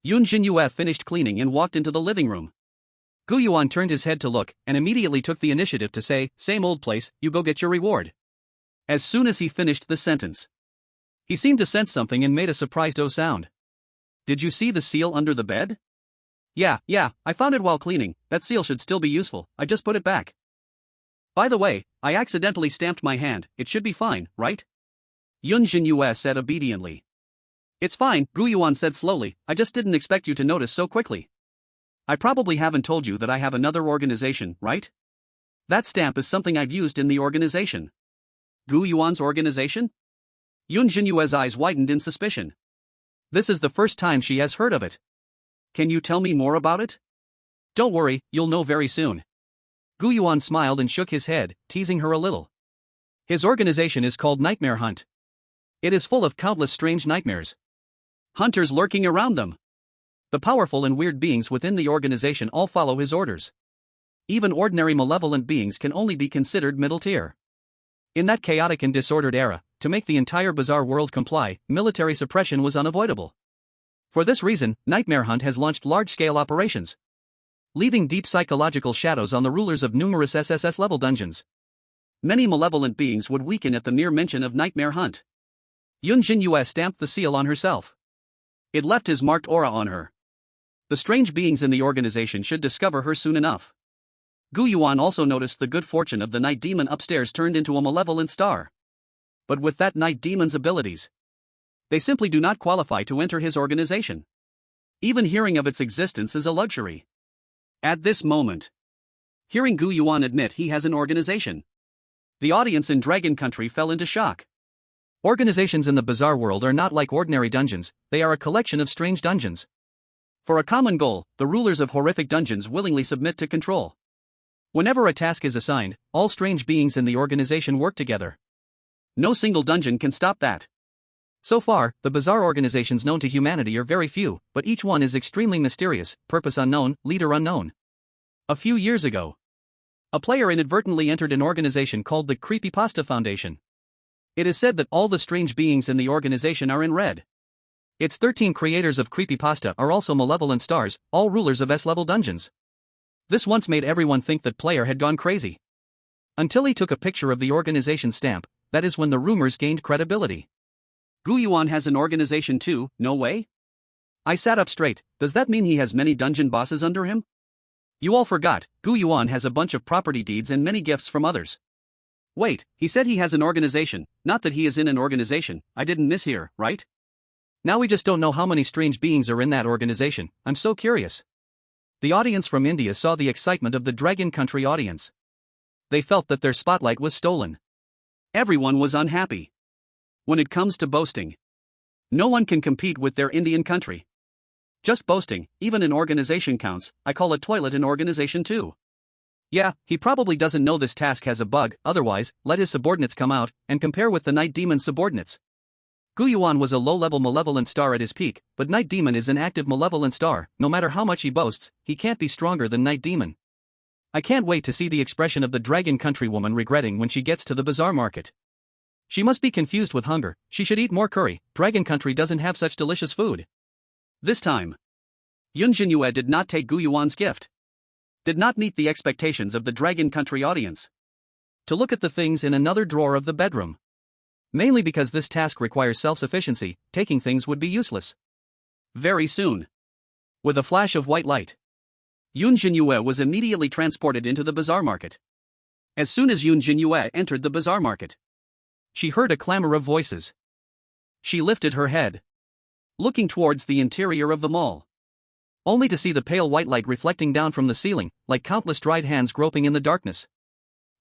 Yun Zhenyue finished cleaning and walked into the living room. Gu Yuan turned his head to look, and immediately took the initiative to say, "Same old place, you go get your reward." As soon as he finished the sentence, he seemed to sense something and made a surprised "oh" sound. Did you see the seal under the bed? Yeah, I found it while cleaning. That seal should still be useful, I just put it back. By the way, I accidentally stamped my hand, it should be fine, right? Yun Zhenyue said obediently. It's fine, Gu Yuan said slowly, I just didn't expect you to notice so quickly. I probably haven't told you that I have another organization, right? That stamp is something I've used in the organization. Gu Yuan's organization? Yun Zhenyue's eyes widened in suspicion. This is the first time she has heard of it. Can you tell me more about it? Don't worry, you'll know very soon. Gu Yuan smiled and shook his head, teasing her a little. His organization is called Nightmare Hunt. It is full of countless strange nightmares. Hunters lurking around them. The powerful and weird beings within the organization all follow his orders. Even ordinary malevolent beings can only be considered middle tier. In that chaotic and disordered era, to make the entire bizarre world comply, military suppression was unavoidable. For this reason, Nightmare Hunt has launched large-scale operations, leaving deep psychological shadows on the rulers of numerous SSS-level dungeons. Many malevolent beings would weaken at the mere mention of Nightmare Hunt. Yun Zhenyue stamped the seal on herself. It left his marked aura on her. The strange beings in the organization should discover her soon enough. Gu Yuan also noticed the good fortune of the night demon upstairs turned into a malevolent star. But with that night demon's abilities, they simply do not qualify to enter his organization. Even hearing of its existence is a luxury. At this moment, hearing Gu Yuan admit he has an organization, the audience in Dragon Country fell into shock. Organizations in the bizarre world are not like ordinary dungeons, they are a collection of strange dungeons. For a common goal, the rulers of horrific dungeons willingly submit to control. Whenever a task is assigned, all strange beings in the organization work together. No single dungeon can stop that. So far, the bizarre organizations known to humanity are very few, but each one is extremely mysterious, purpose unknown, leader unknown. A few years ago, a player inadvertently entered an organization called the Creepypasta Foundation. It is said that all the strange beings in the organization are in red. Its 13 creators of Creepypasta are also malevolent stars, all rulers of S-level dungeons. This once made everyone think that player had gone crazy. Until he took a picture of the organization stamp, that is when the rumors gained credibility. Gu Yuan has an organization too, no way? I sat up straight. Does that mean he has many dungeon bosses under him? You all forgot, Gu Yuan has a bunch of property deeds and many gifts from others. Wait, he said he has an organization, not that he is in an organization. I didn't mishear, right? Now we just don't know how many strange beings are in that organization. I'm so curious. The audience from India saw the excitement of the Dragon Country audience. They felt that their spotlight was stolen. Everyone was unhappy. When it comes to boasting, no one can compete with their Indian country. Just boasting, even an organization counts. I call a toilet an organization too. Yeah, he probably doesn't know this task has a bug, otherwise, let his subordinates come out and compare with the Night Demon's subordinates. Gu Yuan was a low-level malevolent star at his peak, but Night Demon is an active malevolent star. No matter how much he boasts, he can't be stronger than Night Demon. I can't wait to see the expression of the Dragon Country woman regretting when she gets to the bazaar market. She must be confused with hunger. She should eat more curry. Dragon Country doesn't have such delicious food. This time, Yun Zhenyue did not take Gu Yuan's gift. Did not meet the expectations of the Dragon Country audience. To look at the things in another drawer of the bedroom. Mainly because this task requires self-sufficiency, taking things would be useless. Very soon. With a flash of white light, Yun Zhenyue was immediately transported into the bazaar market. As soon as Yun Zhenyue entered the bazaar market, she heard a clamor of voices. She lifted her head, looking towards the interior of the mall, only to see the pale white light reflecting down from the ceiling, like countless dried hands groping in the darkness.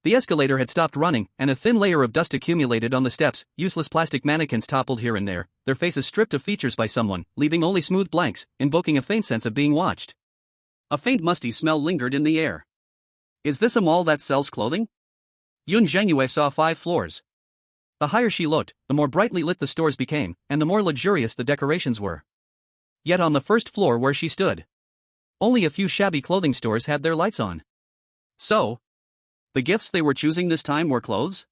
The escalator had stopped running, and a thin layer of dust accumulated on the steps. Useless plastic mannequins toppled here and there, their faces stripped of features by someone, leaving only smooth blanks, invoking a faint sense of being watched. A faint musty smell lingered in the air. Is this a mall that sells clothing? Yun Zhenyue saw 5 floors. The higher she looked, the more brightly lit the stores became, and the more luxurious the decorations were. Yet on the first floor where she stood, only a few shabby clothing stores had their lights on. So, the gifts they were choosing this time were clothes?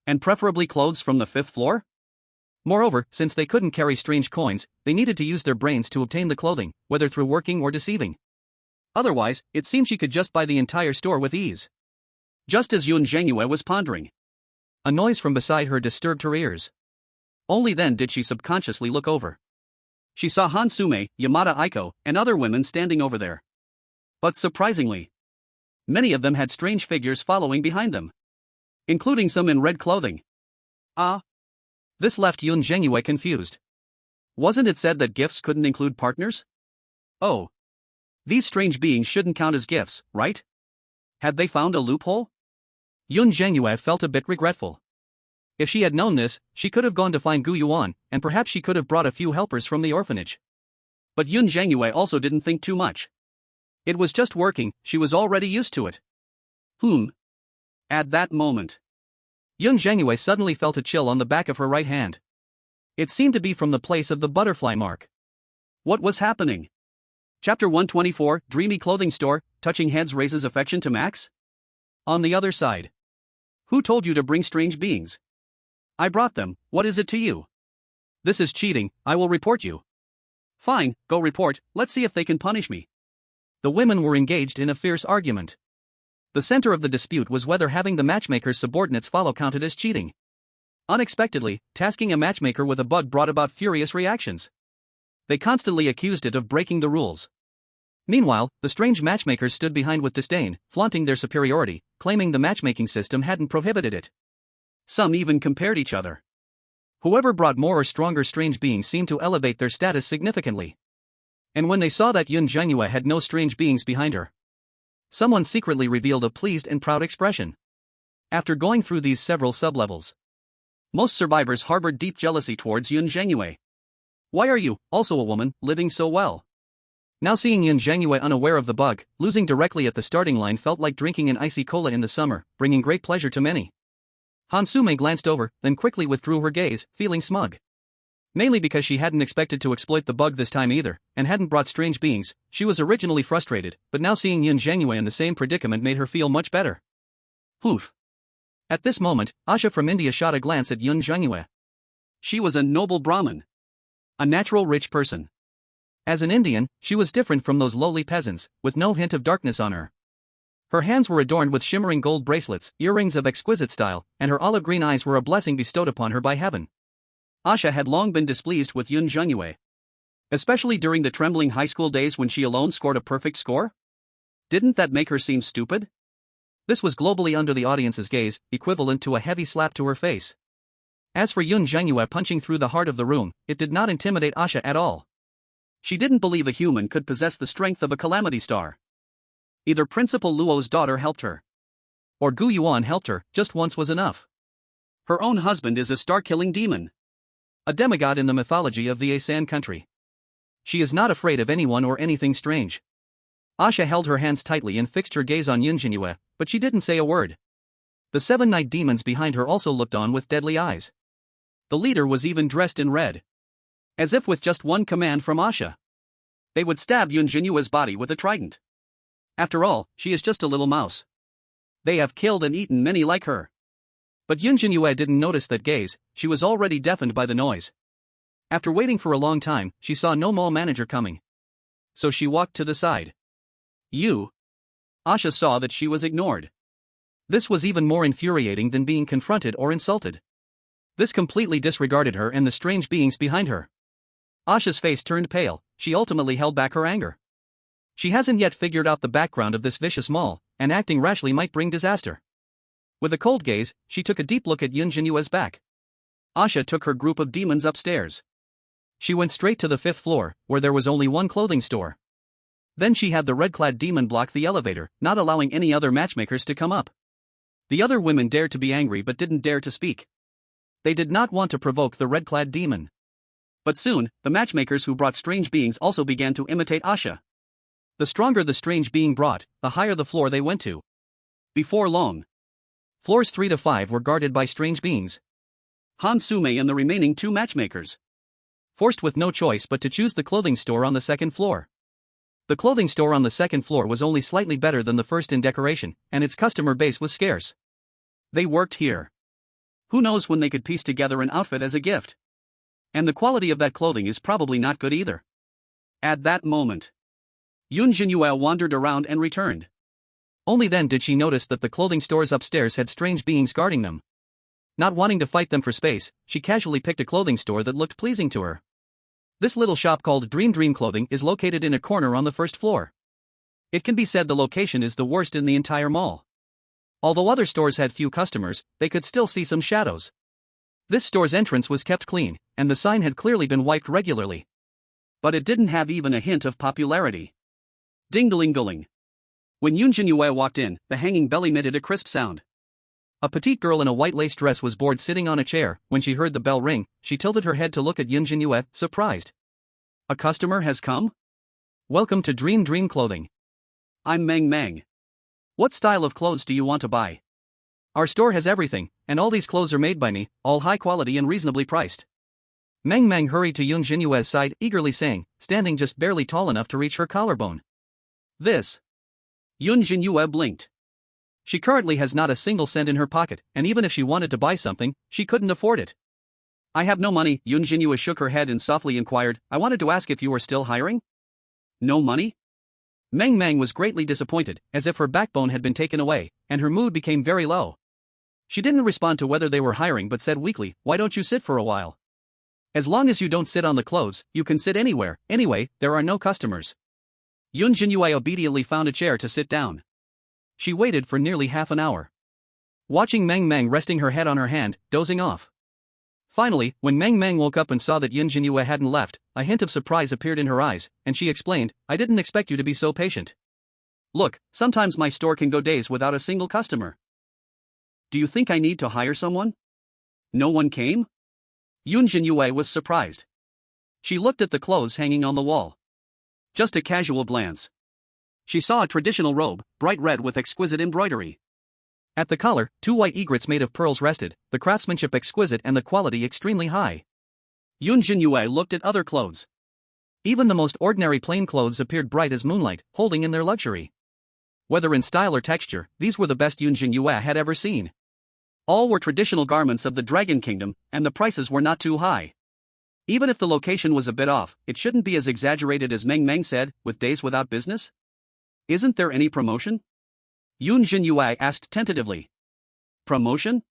And preferably clothes from the 5th floor? Moreover, since they couldn't carry strange coins, they needed to use their brains to obtain the clothing, whether through working or deceiving. Otherwise, it seemed she could just buy the entire store with ease. Just as Yun Zhenyue was pondering, a noise from beside her disturbed her ears. Only then did she subconsciously look over. She saw Hansume, Yamada Aiko, and other women standing over there. But surprisingly, many of them had strange figures following behind them, including some in red clothing. This left Yun Zhenyue confused. Wasn't it said that gifts couldn't include partners? Oh. These strange beings shouldn't count as gifts, right? Had they found a loophole? Yun Zhenyue felt a bit regretful. If she had known this, she could have gone to find Gu Yuan, and perhaps she could have brought a few helpers from the orphanage. But Yun Zhenyue also didn't think too much. It was just working, she was already used to it. At that moment, Yun Zhenyue suddenly felt a chill on the back of her right hand. It seemed to be from the place of the butterfly mark. What was happening? Chapter 124, Dreamy Clothing Store, Touching Heads Raises Affection to Max? On the other side. Who told you to bring strange beings? I brought them, what is it to you? This is cheating, I will report you. Fine, go report, let's see if they can punish me. The women were engaged in a fierce argument. The center of the dispute was whether having the matchmaker's subordinates follow counted as cheating. Unexpectedly, tasking a matchmaker with a bug brought about furious reactions. They constantly accused it of breaking the rules. Meanwhile, the strange matchmakers stood behind with disdain, flaunting their superiority, claiming the matchmaking system hadn't prohibited it. Some even compared each other. Whoever brought more or stronger strange beings seemed to elevate their status significantly. And when they saw that Yun Zhenyue had no strange beings behind her, someone secretly revealed a pleased and proud expression. After going through these several sublevels, most survivors harbored deep jealousy towards Yun Zhenyue. Why are you, also a woman, living so well? Now seeing Yun Zhenyue unaware of the bug, losing directly at the starting line felt like drinking an icy cola in the summer, bringing great pleasure to many. Hansume glanced over, then quickly withdrew her gaze, feeling smug. Mainly because she hadn't expected to exploit the bug this time either, and hadn't brought strange beings. She was originally frustrated, but now seeing Yun Zhenyue in the same predicament made her feel much better. Poof. At this moment, Asha from India shot a glance at Yun Zhenyue. She was a noble Brahmin. A natural rich person. As an Indian, she was different from those lowly peasants, with no hint of darkness on her. Her hands were adorned with shimmering gold bracelets, earrings of exquisite style, and her olive green eyes were a blessing bestowed upon her by heaven. Asha had long been displeased with Yun Zhenyue. Especially during the trembling high school days when she alone scored a perfect score? Didn't that make her seem stupid? This was globally under the audience's gaze, equivalent to a heavy slap to her face. As for Yun Zhenyue punching through the heart of the room, it did not intimidate Asha at all. She didn't believe a human could possess the strength of a calamity star. Either Principal Luo's daughter helped her, or Gu Yuan helped her, just once was enough. Her own husband is a star-killing demon, a demigod in the mythology of the Asan country. She is not afraid of anyone or anything strange. Asha held her hands tightly and fixed her gaze on Yun Zhenyue, but she didn't say a word. The 7 night demons behind her also looked on with deadly eyes. The leader was even dressed in red, as if with just one command from Asha, they would stab Yun Zhenyue's body with a trident. After all, she is just a little mouse. They have killed and eaten many like her. But Yun Zhenyue didn't notice that gaze, she was already deafened by the noise. After waiting for a long time, she saw no mall manager coming. So she walked to the side. You. Asha saw that she was ignored. This was even more infuriating than being confronted or insulted. This completely disregarded her and the strange beings behind her. Asha's face turned pale, she ultimately held back her anger. She hasn't yet figured out the background of this vicious mall, and acting rashly might bring disaster. With a cold gaze, she took a deep look at Yun Zhenyue's back. Asha took her group of demons upstairs. She went straight to the 5th floor, where there was only one clothing store. Then she had the red-clad demon block the elevator, not allowing any other matchmakers to come up. The other women dared to be angry but didn't dare to speak. They did not want to provoke the red-clad demon. But soon, the matchmakers who brought strange beings also began to imitate Asha. The stronger the strange being brought, the higher the floor they went to. Before long, floors 3 to 5 were guarded by strange beings. Han Sume and the remaining 2 matchmakers, forced with no choice but to choose the clothing store on the 2nd floor. The clothing store on the 2nd floor was only slightly better than the first in decoration, and its customer base was scarce. They worked here. Who knows when they could piece together an outfit as a gift? And the quality of that clothing is probably not good either. At that moment, Yun Zhenyue wandered around and returned. Only then did she notice that the clothing stores upstairs had strange beings guarding them. Not wanting to fight them for space, she casually picked a clothing store that looked pleasing to her. This little shop called Dream Clothing is located in a corner on the 1st floor. It can be said the location is the worst in the entire mall. Although other stores had few customers, they could still see some shadows. This store's entrance was kept clean, and the sign had clearly been wiped regularly. But it didn't have even a hint of popularity. Ding-a-ling-a-ling. When Yun Zhenyue walked in, the hanging bell emitted a crisp sound. A petite girl in a white lace dress was bored sitting on a chair. When she heard the bell ring, she tilted her head to look at Yun Zhenyue, surprised. A customer has come? Welcome to Dream Clothing. I'm Mang. What style of clothes do you want to buy? Our store has everything, and all these clothes are made by me, all high quality and reasonably priced. Mang hurried to Yun Zhenyue's side, eagerly saying, standing just barely tall enough to reach her collarbone. This. Yun Zhenyue blinked. She currently has not a single cent in her pocket, and even if she wanted to buy something, she couldn't afford it. I have no money. Yun Zhenyue shook her head and softly inquired, I wanted to ask if you were still hiring? No money? Mang was greatly disappointed, as if her backbone had been taken away, and her mood became very low. She didn't respond to whether they were hiring but said weakly, why don't you sit for a while? As long as you don't sit on the clothes, you can sit anywhere. Anyway, there are no customers. Yun Zhenyue obediently found a chair to sit down. She waited for nearly half an hour, watching Mang resting her head on her hand, dozing off. Finally, when Mang woke up and saw that Yun Zhenyue hadn't left, a hint of surprise appeared in her eyes, and she explained, I didn't expect you to be so patient. Look, sometimes my store can go days without a single customer. Do you think I need to hire someone? No one came? Yun Zhenyue was surprised. She looked at the clothes hanging on the wall. Just a casual glance. She saw a traditional robe, bright red with exquisite embroidery. At the collar, 2 white egrets made of pearls rested, the craftsmanship exquisite and the quality extremely high. Yun Zhenyue looked at other clothes. Even the most ordinary plain clothes appeared bright as moonlight, holding in their luxury. Whether in style or texture, these were the best Yun Zhenyue had ever seen. All were traditional garments of the Dragon Kingdom, and the prices were not too high. Even if the location was a bit off, it shouldn't be as exaggerated as Mang said, with days without business? Isn't there any promotion? Yun Zhenyue asked tentatively. Promotion?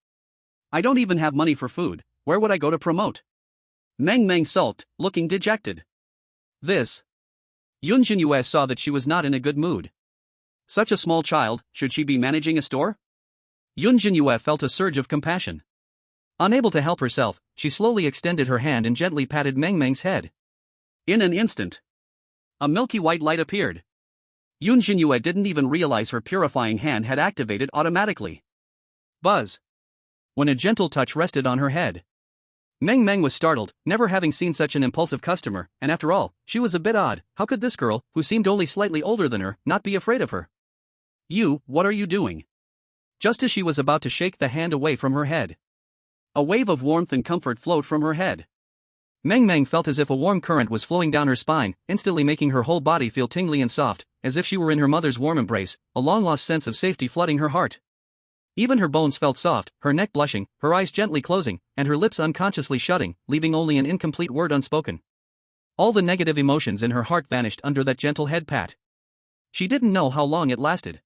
I don't even have money for food, where would I go to promote? Meng Meng sulked, looking dejected. This. Yun Zhenyue saw that she was not in a good mood. Such a small child, should she be managing a store? Yun Zhenyue felt a surge of compassion. Unable to help herself, she slowly extended her hand and gently patted Meng Meng's head. In an instant, a milky white light appeared. Yun Zhenyue didn't even realize her purifying hand had activated automatically. Buzz. When a gentle touch rested on her head. Meng Meng was startled, never having seen such an impulsive customer, and after all, she was a bit odd. How could this girl, who seemed only slightly older than her, not be afraid of her? You, what are you doing? Just as she was about to shake the hand away from her head, a wave of warmth and comfort flowed from her head. Meng Meng felt as if a warm current was flowing down her spine, instantly making her whole body feel tingly and soft, as if she were in her mother's warm embrace, a long-lost sense of safety flooding her heart. Even her bones felt soft, her neck blushing, her eyes gently closing, and her lips unconsciously shutting, leaving only an incomplete word unspoken. All the negative emotions in her heart vanished under that gentle head pat. She didn't know how long it lasted.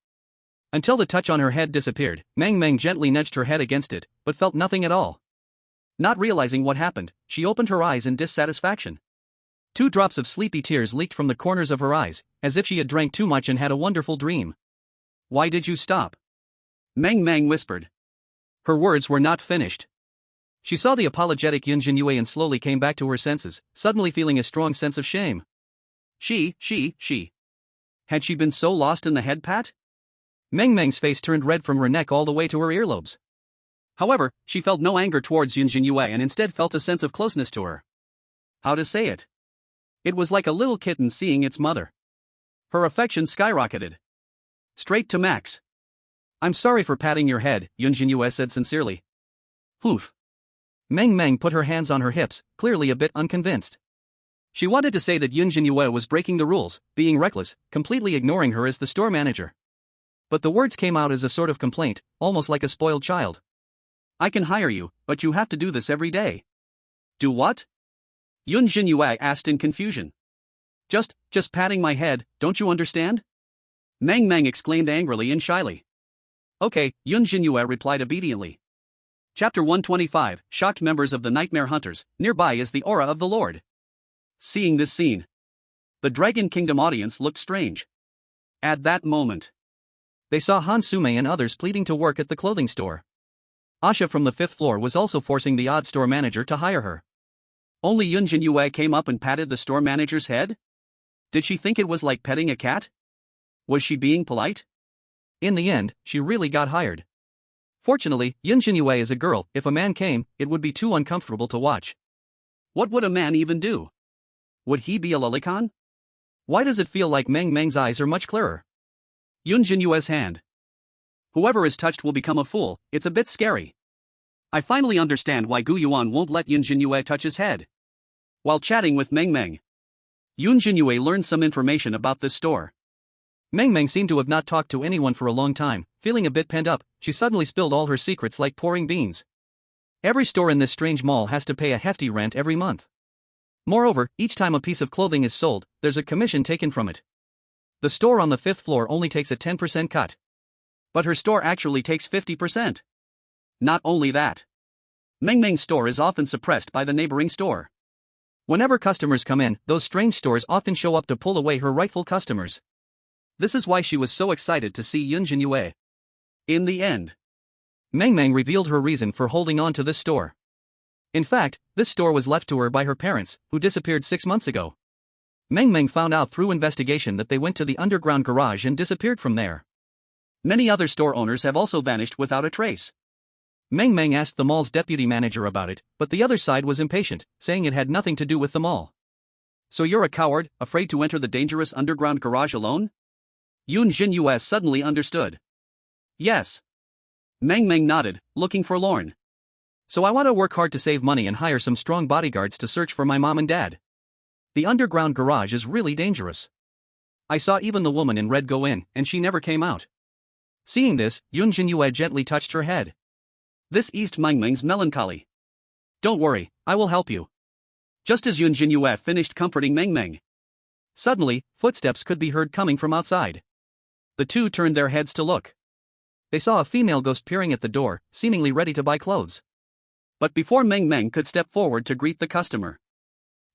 Until the touch on her head disappeared, Meng Meng gently nudged her head against it, but felt nothing at all. Not realizing what happened, she opened her eyes in dissatisfaction. 2 drops of sleepy tears leaked from the corners of her eyes, as if she had drank too much and had a wonderful dream. Why did you stop? Meng Meng whispered. Her words were not finished. She saw the apologetic Yun Zhenyue and slowly came back to her senses, suddenly feeling a strong sense of shame. She. Had she been so lost in the head pat? Meng Meng's face turned red from her neck all the way to her earlobes. However, she felt no anger towards Yun Zhenyue and instead felt a sense of closeness to her. How to say it? It was like a little kitten seeing its mother. Her affection skyrocketed. Straight to max. I'm sorry for patting your head, Yun Zhenyue said sincerely. Poof. Meng Meng put her hands on her hips, clearly a bit unconvinced. She wanted to say that Yun Zhenyue was breaking the rules, being reckless, completely ignoring her as the store manager. But the words came out as a sort of complaint, almost like a spoiled child. I can hire you, but you have to do this every day. Do what? Yun Zhenyue asked in confusion. Just patting my head, don't you understand? Meng Meng exclaimed angrily and shyly. Okay, Yun Zhenyue replied obediently. Chapter 125, Shocked Members of the Nightmare Hunters. Nearby is the aura of the Lord. Seeing this scene, the Dragon Kingdom audience looked strange. At that moment, they saw Han Sume and others pleading to work at the clothing store. Asha from the 5th floor was also forcing the odd store manager to hire her. Only Yun Zhenyue came up and patted the store manager's head? Did she think it was like petting a cat? Was she being polite? In the end, she really got hired. Fortunately, Yun Zhenyue is a girl. If a man came, it would be too uncomfortable to watch. What would a man even do? Would he be a lolicon? Why does it feel like Meng Meng's eyes are much clearer? Yun Zhenyue's hand. Whoever is touched will become a fool. It's a bit scary. I finally understand why Gu Yuan won't let Yun Zhenyue touch his head. While chatting with Meng Meng, Yun Zhenyue learned some information about this store. Meng Meng seemed to have not talked to anyone for a long time. Feeling a bit pent up, she suddenly spilled all her secrets like pouring beans. Every store in this strange mall has to pay a hefty rent every month. Moreover, each time a piece of clothing is sold, there's a commission taken from it. The store on the 5th floor only takes a 10% cut. But her store actually takes 50%. Not only that, Meng Meng's store is often suppressed by the neighboring store. Whenever customers come in, those strange stores often show up to pull away her rightful customers. This is why she was so excited to see Yun Zhenyue. In the end, Meng Meng revealed her reason for holding on to this store. In fact, this store was left to her by her parents, who disappeared 6 months ago. Meng Meng found out through investigation that they went to the underground garage and disappeared from there. Many other store owners have also vanished without a trace. Meng Meng asked the mall's deputy manager about it, but the other side was impatient, saying it had nothing to do with the mall. So you're a coward, afraid to enter the dangerous underground garage alone? Yun Zhenyue suddenly understood. Yes. Meng Meng nodded, looking forlorn. So I want to work hard to save money and hire some strong bodyguards to search for my mom and dad. The underground garage is really dangerous. I saw even the woman in red go in, and she never came out. Seeing this, Yun Zhenyue gently touched her head. This eased Meng Meng's melancholy. Don't worry, I will help you. Just as Yun Zhenyue finished comforting Meng Meng, suddenly, footsteps could be heard coming from outside. The two turned their heads to look. They saw a female ghost peering at the door, seemingly ready to buy clothes. But before Meng Meng could step forward to greet the customer,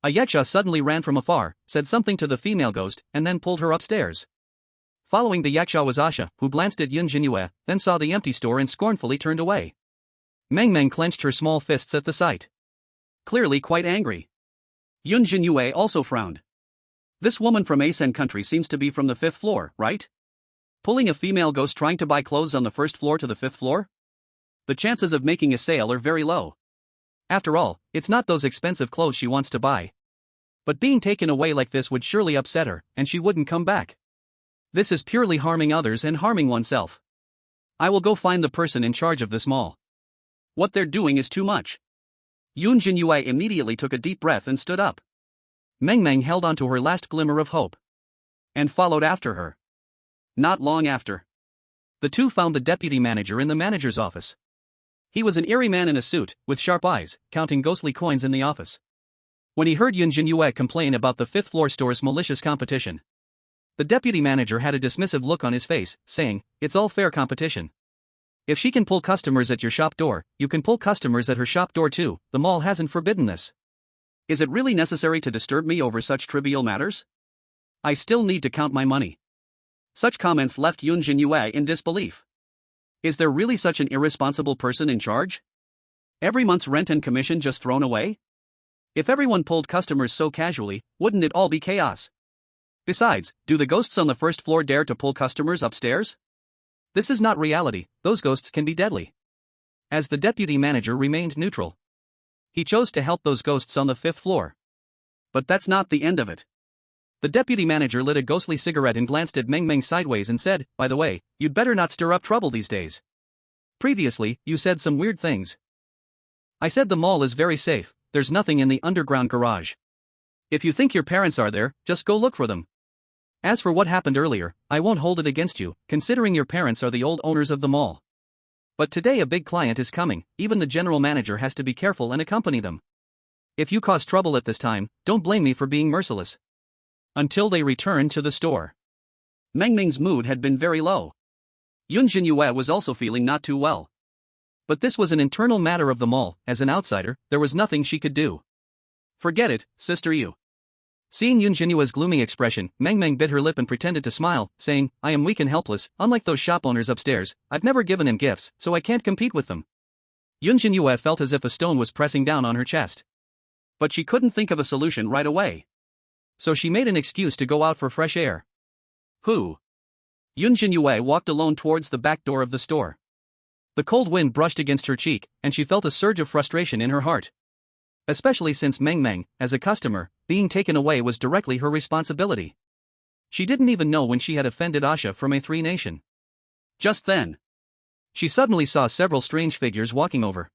A yaksha suddenly ran from afar, said something to the female ghost, and then pulled her upstairs. Following the yaksha was Asha, who glanced at Yun Zhenyue, then saw the empty store and scornfully turned away. Meng Meng clenched her small fists at the sight. Clearly quite angry. Yun Zhenyue also frowned. This woman from Asen country seems to be from the 5th floor, right? Pulling a female ghost trying to buy clothes on the 1st floor to the 5th floor? The chances of making a sale are very low. After all, it's not those expensive clothes she wants to buy. But being taken away like this would surely upset her, and she wouldn't come back. This is purely harming others and harming oneself. I will go find the person in charge of this mall. What they're doing is too much. Yun Zhenyue immediately took a deep breath and stood up. Meng Meng held on to her last glimmer of hope. And followed after her. Not long after, the two found the deputy manager in the manager's office. He was an eerie man in a suit, with sharp eyes, counting ghostly coins in the office. When he heard Yun Zhenyue complain about the 5th floor store's malicious competition, the deputy manager had a dismissive look on his face, saying, "It's all fair competition. If she can pull customers at your shop door, you can pull customers at her shop door too. The mall hasn't forbidden this. Is it really necessary to disturb me over such trivial matters? I still need to count my money." Such comments left Yun Zhenyue in disbelief. Is there really such an irresponsible person in charge? Every month's rent and commission just thrown away? If everyone pulled customers so casually, wouldn't it all be chaos? Besides, do the ghosts on the 1st floor dare to pull customers upstairs? This is not reality, those ghosts can be deadly. As the deputy manager remained neutral, he chose to help those ghosts on the 5th floor. But that's not the end of it. The deputy manager lit a ghostly cigarette and glanced at Meng Meng sideways and said, "By the way, you'd better not stir up trouble these days. Previously, you said some weird things." "I said the mall is very safe, there's nothing in the underground garage. If you think your parents are there, just go look for them. As for what happened earlier, I won't hold it against you, considering your parents are the old owners of the mall. But today a big client is coming, even the general manager has to be careful and accompany them. If you cause trouble at this time, don't blame me for being merciless." Until they returned to the store, Meng Meng's mood had been very low. Yun Zhenyue was also feeling not too well. But this was an internal matter of the mall. As an outsider, there was nothing she could do. "Forget it, Sister Yu." Seeing Yun Zhenyue's gloomy expression, Meng Meng bit her lip and pretended to smile, saying, "I am weak and helpless, unlike those shop owners upstairs. I've never given him gifts, so I can't compete with them." Yun Zhenyue felt as if a stone was pressing down on her chest. But she couldn't think of a solution right away. So she made an excuse to go out for fresh air. Who? Yun Zhenyue walked alone towards the back door of the store. The cold wind brushed against her cheek, and she felt a surge of frustration in her heart. Especially since Meng Meng, as a customer, being taken away was directly her responsibility. She didn't even know when she had offended Asha from A3 Nation. Just then, she suddenly saw several strange figures walking over.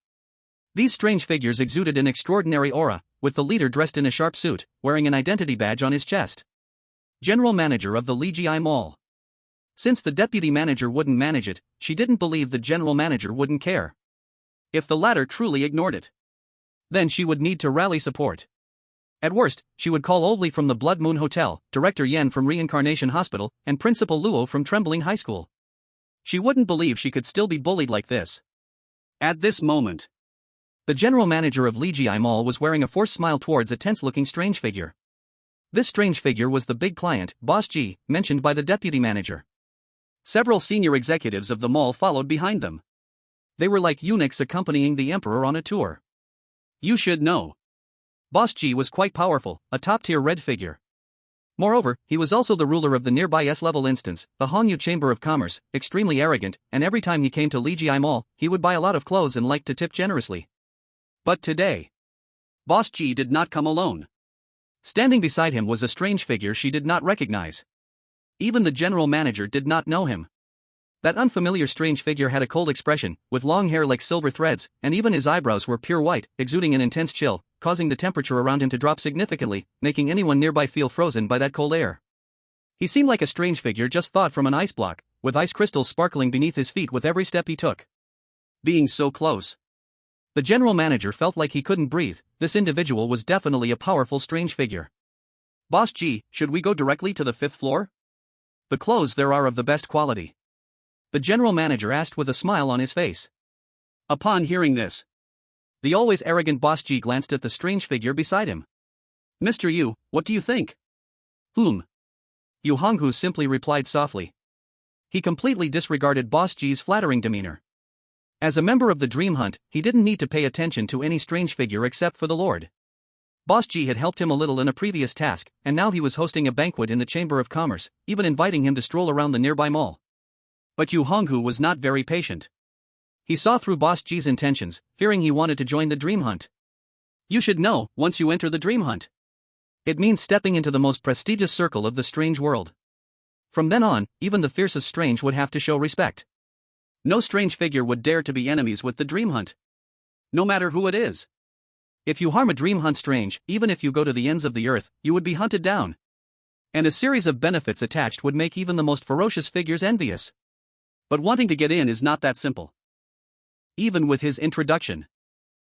These strange figures exuded an extraordinary aura, with the leader dressed in a sharp suit, wearing an identity badge on his chest. General manager of the Ligi Mall. Since the deputy manager wouldn't manage it, she didn't believe the general manager wouldn't care. If the latter truly ignored it, then she would need to rally support. At worst, she would call Old Lee from the Blood Moon Hotel, Director Yen from Reincarnation Hospital, and Principal Luo from Trembling High School. She wouldn't believe she could still be bullied like this. At this moment, the general manager of Ligi Mall was wearing a forced smile towards a tense-looking strange figure. This strange figure was the big client, Boss G, mentioned by the deputy manager. Several senior executives of the mall followed behind them. They were like eunuchs accompanying the emperor on a tour. You should know. Boss G was quite powerful, a top-tier red figure. Moreover, he was also the ruler of the nearby S-level instance, the Hanyu Chamber of Commerce, extremely arrogant, and every time he came to Ligi Mall, he would buy a lot of clothes and liked to tip generously. But today, Boss G did not come alone. Standing beside him was a strange figure she did not recognize. Even the general manager did not know him. That unfamiliar strange figure had a cold expression, with long hair like silver threads, and even his eyebrows were pure white, exuding an intense chill, causing the temperature around him to drop significantly, making anyone nearby feel frozen by that cold air. He seemed like a strange figure just thawed from an ice block, with ice crystals sparkling beneath his feet with every step he took. Being so close, the general manager felt like he couldn't breathe. This individual was definitely a powerful strange figure. Boss G, should we go directly to the 5th floor? The clothes there are of the best quality, the general manager asked with a smile on his face. Upon hearing this, the always arrogant Boss G glanced at the strange figure beside him. Mr. Yu, what do you think? Yu Honghu simply replied softly. He completely disregarded Boss G's flattering demeanor. As a member of the Dream Hunt, he didn't need to pay attention to any strange figure except for the Lord. Boss G had helped him a little in a previous task, and now he was hosting a banquet in the Chamber of Commerce, even inviting him to stroll around the nearby mall. But Yu Honghu was not very patient. He saw through Boss G's intentions, fearing he wanted to join the Dream Hunt. You should know, once you enter the Dream Hunt, it means stepping into the most prestigious circle of the strange world. From then on, even the fiercest strange would have to show respect. No strange figure would dare to be enemies with the Dream Hunt. No matter who it is. If you harm a Dream Hunt strange, even if you go to the ends of the earth, you would be hunted down. And a series of benefits attached would make even the most ferocious figures envious. But wanting to get in is not that simple. Even with his introduction,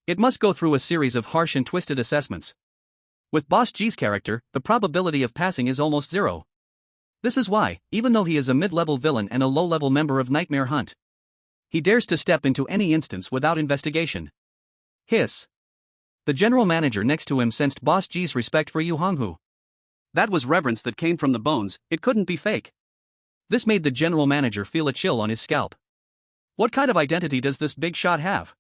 it must go through a series of harsh and twisted assessments. With Boss G's character, the probability of passing is almost zero. This is why, even though he is a mid-level villain and a low-level member of Nightmare Hunt, he dares to step into any instance without investigation. Hiss. The general manager next to him sensed Boss G's respect for Yu Honghu. That was reverence that came from the bones, it couldn't be fake. This made the general manager feel a chill on his scalp. What kind of identity does this big shot have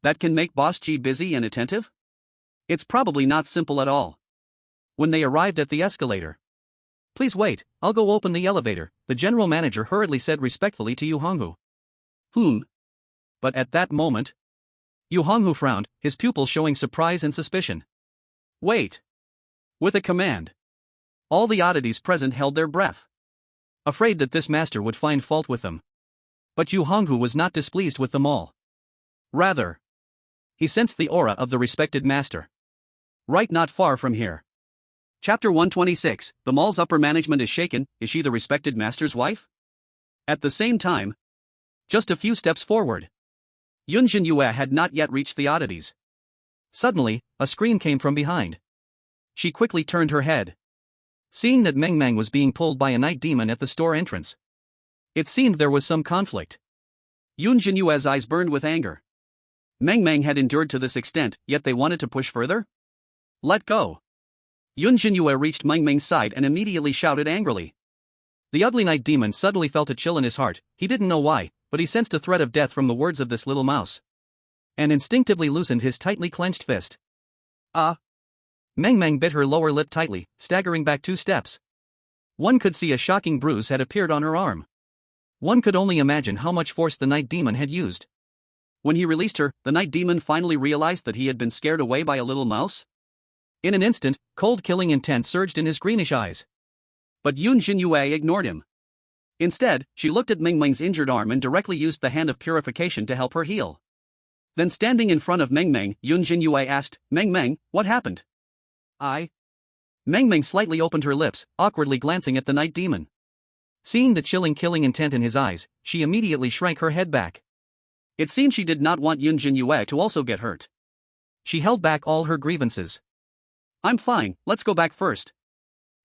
that can make Boss G busy and attentive? It's probably not simple at all. When they arrived at the escalator. Please wait, I'll go open the elevator, the general manager hurriedly said respectfully to Yu Honghu. But at that moment, Yu Honghu frowned, his pupils showing surprise and suspicion. Wait. With a command, all the oddities present held their breath, afraid that this master would find fault with them. But Yu Honghu was not displeased with them all. Rather, he sensed the aura of the respected master. Right, not far from here. Chapter 126, the mall's upper management is shaken. Is she the respected master's wife? At the same time, just a few steps forward, Yun Zhenyue had not yet reached the oddities. Suddenly, a scream came from behind. She quickly turned her head, seeing that Meng Meng was being pulled by a night demon at the store entrance. It seemed there was some conflict. Yun Zhenyue's eyes burned with anger. Meng Meng had endured to this extent, yet they wanted to push further? Let go. Yun Zhenyue reached Meng Meng's side and immediately shouted angrily. The ugly night demon suddenly felt a chill in his heart. He didn't know why, but he sensed a threat of death from the words of this little mouse, and instinctively loosened his tightly clenched fist. Meng Meng bit her lower lip tightly, staggering back 2 steps. One could see a shocking bruise had appeared on her arm. One could only imagine how much force the night demon had used. When he released her, the night demon finally realized that he had been scared away by a little mouse. In an instant, cold killing intent surged in his greenish eyes. But Yun Zhenyue ignored him. Instead, she looked at Meng Meng's injured arm and directly used the hand of purification to help her heal. Then standing in front of Meng Meng, Yun Zhenyue asked, Meng Meng, what happened? Meng Meng slightly opened her lips, awkwardly glancing at the night demon. Seeing the chilling killing intent in his eyes, she immediately shrank her head back. It seemed she did not want Yun Zhenyue to also get hurt. She held back all her grievances. I'm fine, let's go back first.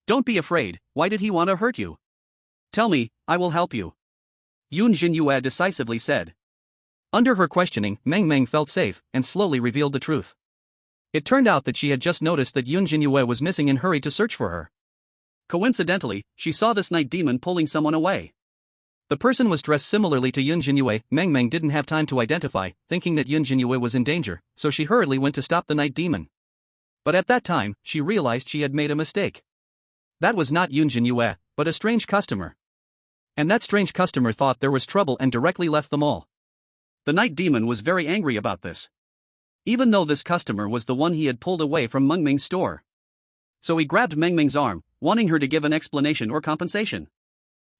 Don't be afraid, why did he want to hurt you? Tell me, I will help you. Yun Zhenyue decisively said. Under her questioning, Meng Meng felt safe, and slowly revealed the truth. It turned out that she had just noticed that Yun Zhenyue was missing and hurried to search for her. Coincidentally, she saw this night demon pulling someone away. The person was dressed similarly to Yun Zhenyue. Meng Meng didn't have time to identify, thinking that Yun Zhenyue was in danger, so she hurriedly went to stop the night demon. But at that time, she realized she had made a mistake. That was not Yun Zhenyue, but a strange customer. And that strange customer thought there was trouble and directly left the mall. The night demon was very angry about this, even though this customer was the one he had pulled away from Meng Meng's store. So he grabbed Meng Meng's arm, wanting her to give an explanation or compensation.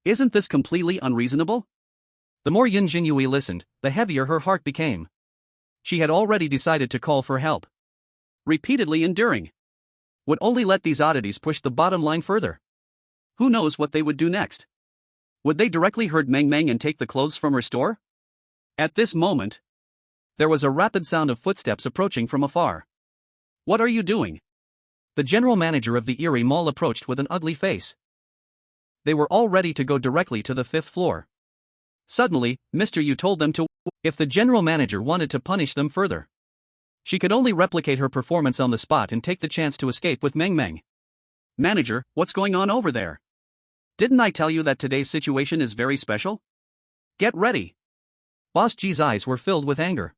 Isn't this completely unreasonable? The more Yun Zhenyue listened, the heavier her heart became. She had already decided to call for help. Repeatedly enduring would only let these oddities push the bottom line further. Who knows what they would do next? Would they directly hurt Meng Meng and take the clothes from her store? At this moment, there was a rapid sound of footsteps approaching from afar. What are you doing? The general manager of the Eerie Mall approached with an ugly face. They were all ready to go directly to the 5th floor. Suddenly, Mr. Yu told them to, if the general manager wanted to punish them further. She could only replicate her performance on the spot and take the chance to escape with Meng Meng. Manager, what's going on over there? Didn't I tell you that today's situation is very special? Get ready. Boss G's eyes were filled with anger.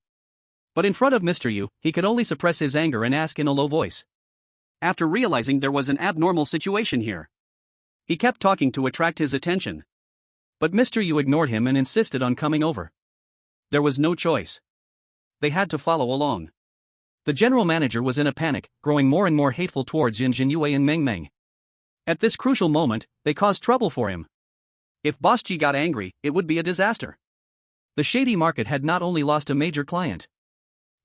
But in front of Mr. Yu, he could only suppress his anger and ask in a low voice. After realizing there was an abnormal situation here, he kept talking to attract his attention. But Mr. Yu ignored him and insisted on coming over. There was no choice. They had to follow along. The general manager was in a panic, growing more and more hateful towards Yun Zhenyue and Meng Meng. At this crucial moment, they caused trouble for him. If Boss G got angry, it would be a disaster. The shady market had not only lost a major client.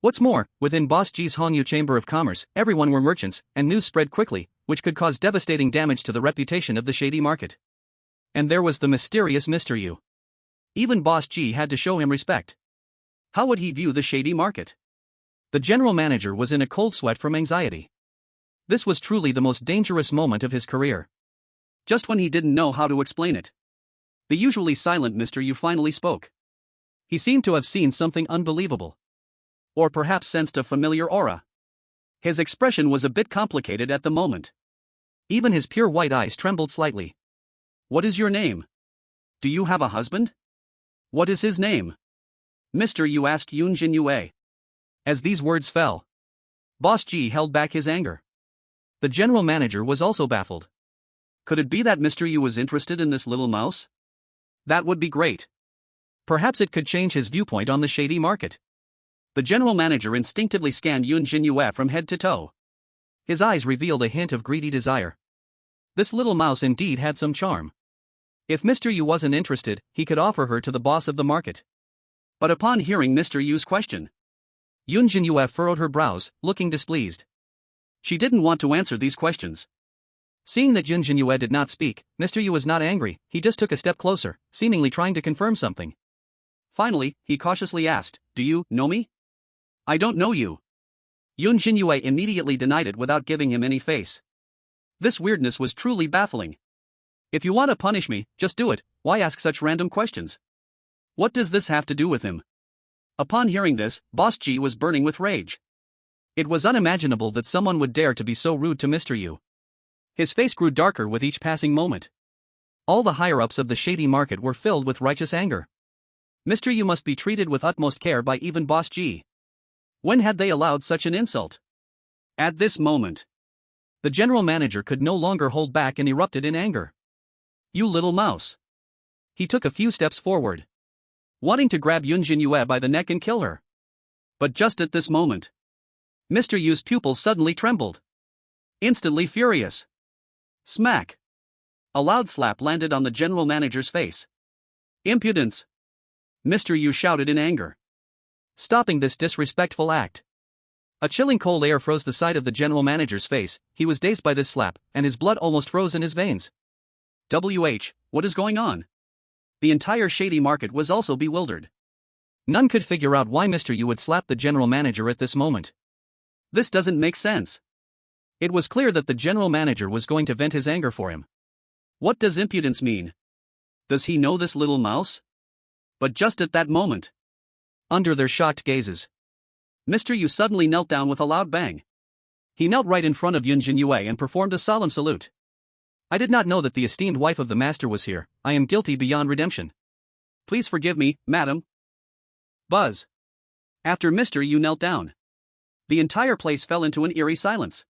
What's more, within Boss G's Hongyu Chamber of Commerce, everyone were merchants, and news spread quickly, which could cause devastating damage to the reputation of the shady market. And there was the mysterious Mr. Yu. Even Boss G had to show him respect. How would he view the shady market? The general manager was in a cold sweat from anxiety. This was truly the most dangerous moment of his career. Just when he didn't know how to explain it, the usually silent Mr. Yu finally spoke. He seemed to have seen something unbelievable. Or perhaps sensed a familiar aura. His expression was a bit complicated at the moment. Even his pure white eyes trembled slightly. What is your name? Do you have a husband? What is his name? Mr. Yu asked Yun Zhenyue. As these words fell, Boss G held back his anger. The general manager was also baffled. Could it be that Mr. Yu was interested in this little mouse? That would be great. Perhaps it could change his viewpoint on the shady market. The general manager instinctively scanned Yun Zhenyue from head to toe. His eyes revealed a hint of greedy desire. This little mouse indeed had some charm. If Mr. Yu wasn't interested, he could offer her to the boss of the market. But upon hearing Mr. Yu's question, Yun Zhenyue furrowed her brows, looking displeased. She didn't want to answer these questions. Seeing that Yun Zhenyue did not speak, Mr. Yu was not angry, he just took a step closer, seemingly trying to confirm something. Finally, he cautiously asked, "Do you know me?" "I don't know you." Yun Zhenyue immediately denied it without giving him any face. This weirdness was truly baffling. If you want to punish me, just do it, why ask such random questions? What does this have to do with him? Upon hearing this, Boss G was burning with rage. It was unimaginable that someone would dare to be so rude to Mr. Yu. His face grew darker with each passing moment. All the higher-ups of the shady market were filled with righteous anger. Mr. Yu must be treated with utmost care by even Boss G. When had they allowed such an insult? At this moment, the general manager could no longer hold back and erupted in anger. "You little mouse." He took a few steps forward, wanting to grab Yun Zhenyue by the neck and kill her. But just at this moment, Mr. Yu's pupils suddenly trembled. Instantly furious. Smack! A loud slap landed on the general manager's face. "Impudence!" Mr. Yu shouted in anger, stopping this disrespectful act. A chilling cold air froze the side of the general manager's face. He was dazed by this slap, and his blood almost froze in his veins. What is going on? The entire shady market was also bewildered. None could figure out why Mr. Yu would slap the general manager at this moment. This doesn't make sense. It was clear that the general manager was going to vent his anger for him. What does impudence mean? Does he know this little mouse? But just at that moment, under their shocked gazes, Mr. Yu suddenly knelt down with a loud bang. He knelt right in front of Yun Zhenyue and performed a solemn salute. "I did not know that the esteemed wife of the master was here. I am guilty beyond redemption. Please forgive me, madam." Buzz. After Mr. Yu knelt down, the entire place fell into an eerie silence.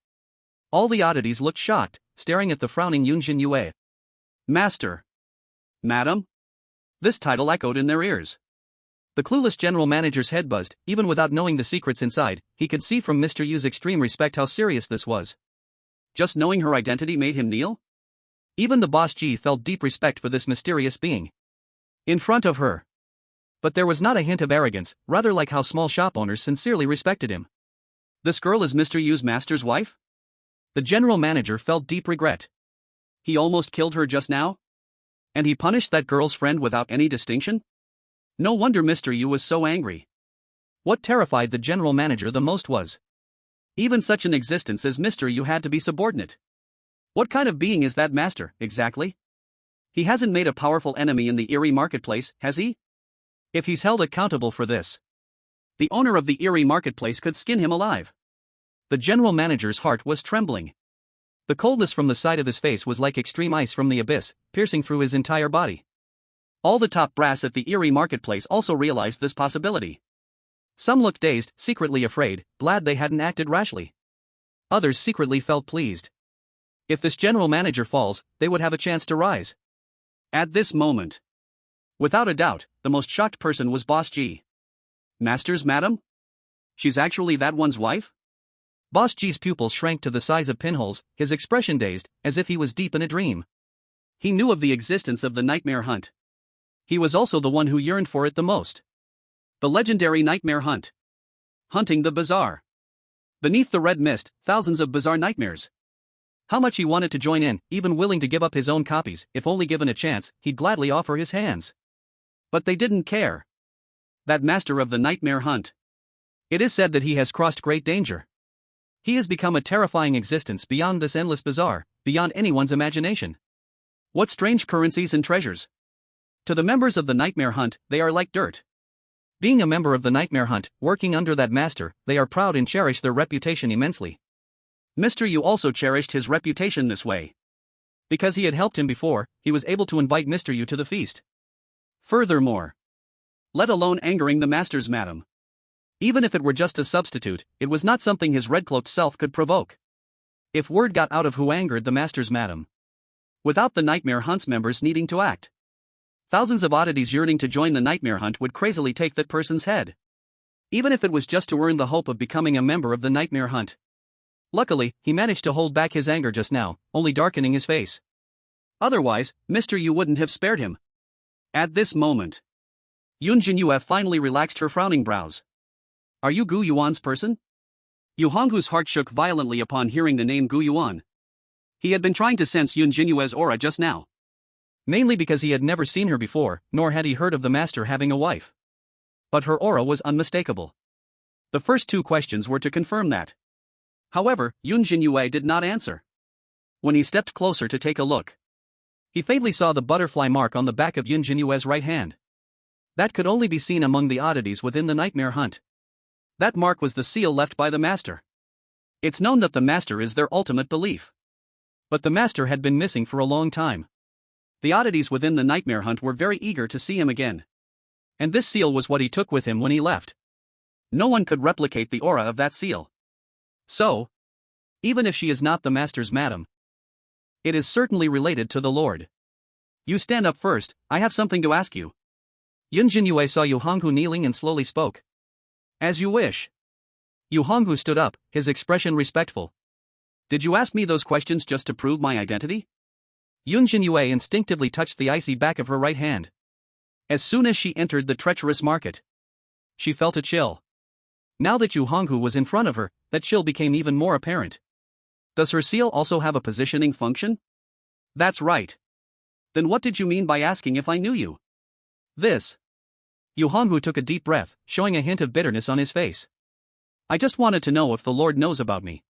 All the oddities looked shocked, staring at the frowning Yun Zhenyue. "Master." "Madam?" This title echoed in their ears. The clueless general manager's head buzzed. Even without knowing the secrets inside, he could see from Mr. Yu's extreme respect how serious this was. Just knowing her identity made him kneel? Even the Boss G felt deep respect for this mysterious being in front of her. But there was not a hint of arrogance, rather like how small shop owners sincerely respected him. This girl is Mr. Yu's master's wife? The general manager felt deep regret. He almost killed her just now? And he punished that girl's friend without any distinction? No wonder Mr. Yu was so angry. What terrified the general manager the most was even such an existence as Mr. Yu had to be subordinate. What kind of being is that master, exactly? He hasn't made a powerful enemy in the Eerie marketplace, has he? If he's held accountable for this, The owner of the Eerie marketplace could skin him alive. The general manager's heart was trembling. The coldness from the side of his face was like extreme ice from the abyss, piercing through his entire body. All the top brass at the Eerie marketplace also realized this possibility. Some looked dazed, secretly afraid, glad they hadn't acted rashly. Others secretly felt pleased. If this general manager falls, they would have a chance to rise. At this moment, without a doubt, the most shocked person was Boss G. Masters, madam? She's actually that one's wife? Boss G's pupils shrank to the size of pinholes, his expression dazed, as if he was deep in a dream. He knew of the existence of the nightmare hunt. He was also the one who yearned for it the most. The legendary nightmare hunt. Hunting the bizarre. Beneath the red mist, thousands of bizarre nightmares. How much he wanted to join in, even willing to give up his own copies, if only given a chance, he'd gladly offer his hands. But they didn't care. That master of the nightmare hunt. It is said that he has crossed great danger. He has become a terrifying existence beyond this endless bazaar, beyond anyone's imagination. What strange currencies and treasures. To the members of the nightmare hunt, they are like dirt. Being a member of the nightmare hunt, working under that master, they are proud and cherish their reputation immensely. Mr. Yu also cherished his reputation this way. Because he had helped him before, he was able to invite Mr. Yu to the feast. Furthermore, let alone angering the masters, madam. Even if it were just a substitute, it was not something his red-cloaked self could provoke. If word got out of who angered the masters, madam. Without the nightmare hunt's members needing to act. Thousands of oddities yearning to join the nightmare hunt would crazily take that person's head. Even if it was just to earn the hope of becoming a member of the nightmare hunt. Luckily, he managed to hold back his anger just now, only darkening his face. Otherwise, Mr. Yu wouldn't have spared him. At this moment, Yun Zhenyue finally relaxed her frowning brows. Are you Gu Yuan's person? Yu Honghu's heart shook violently upon hearing the name Gu Yuan. He had been trying to sense Yun Zhenyue's aura just now. Mainly because he had never seen her before, nor had he heard of the master having a wife. But her aura was unmistakable. The first two questions were to confirm that. However, Yun Zhenyue did not answer. When he stepped closer to take a look, he faintly saw the butterfly mark on the back of Yun Zhenyue's right hand. That could only be seen among the oddities within the nightmare hunt. That mark was the seal left by the master. It's known that the master is their ultimate belief. But the master had been missing for a long time. The oddities within the nightmare hunt were very eager to see him again. And this seal was what he took with him when he left. No one could replicate the aura of that seal. So, even if she is not the master's madam, it is certainly related to the Lord. You stand up first, I have something to ask you. Yun Zhenyue saw Yu Honghu kneeling and slowly spoke. As you wish. Yu Honghu stood up, his expression respectful. Did you ask me those questions just to prove my identity? Yun Zhenyue instinctively touched the icy back of her right hand. As soon as she entered the treacherous market, she felt a chill. Now that Yu Honghu was in front of her, that chill became even more apparent. Does her seal also have a positioning function? That's right. Then what did you mean by asking if I knew you? This. Yu Honghu took a deep breath, showing a hint of bitterness on his face. I just wanted to know if the Lord knows about me.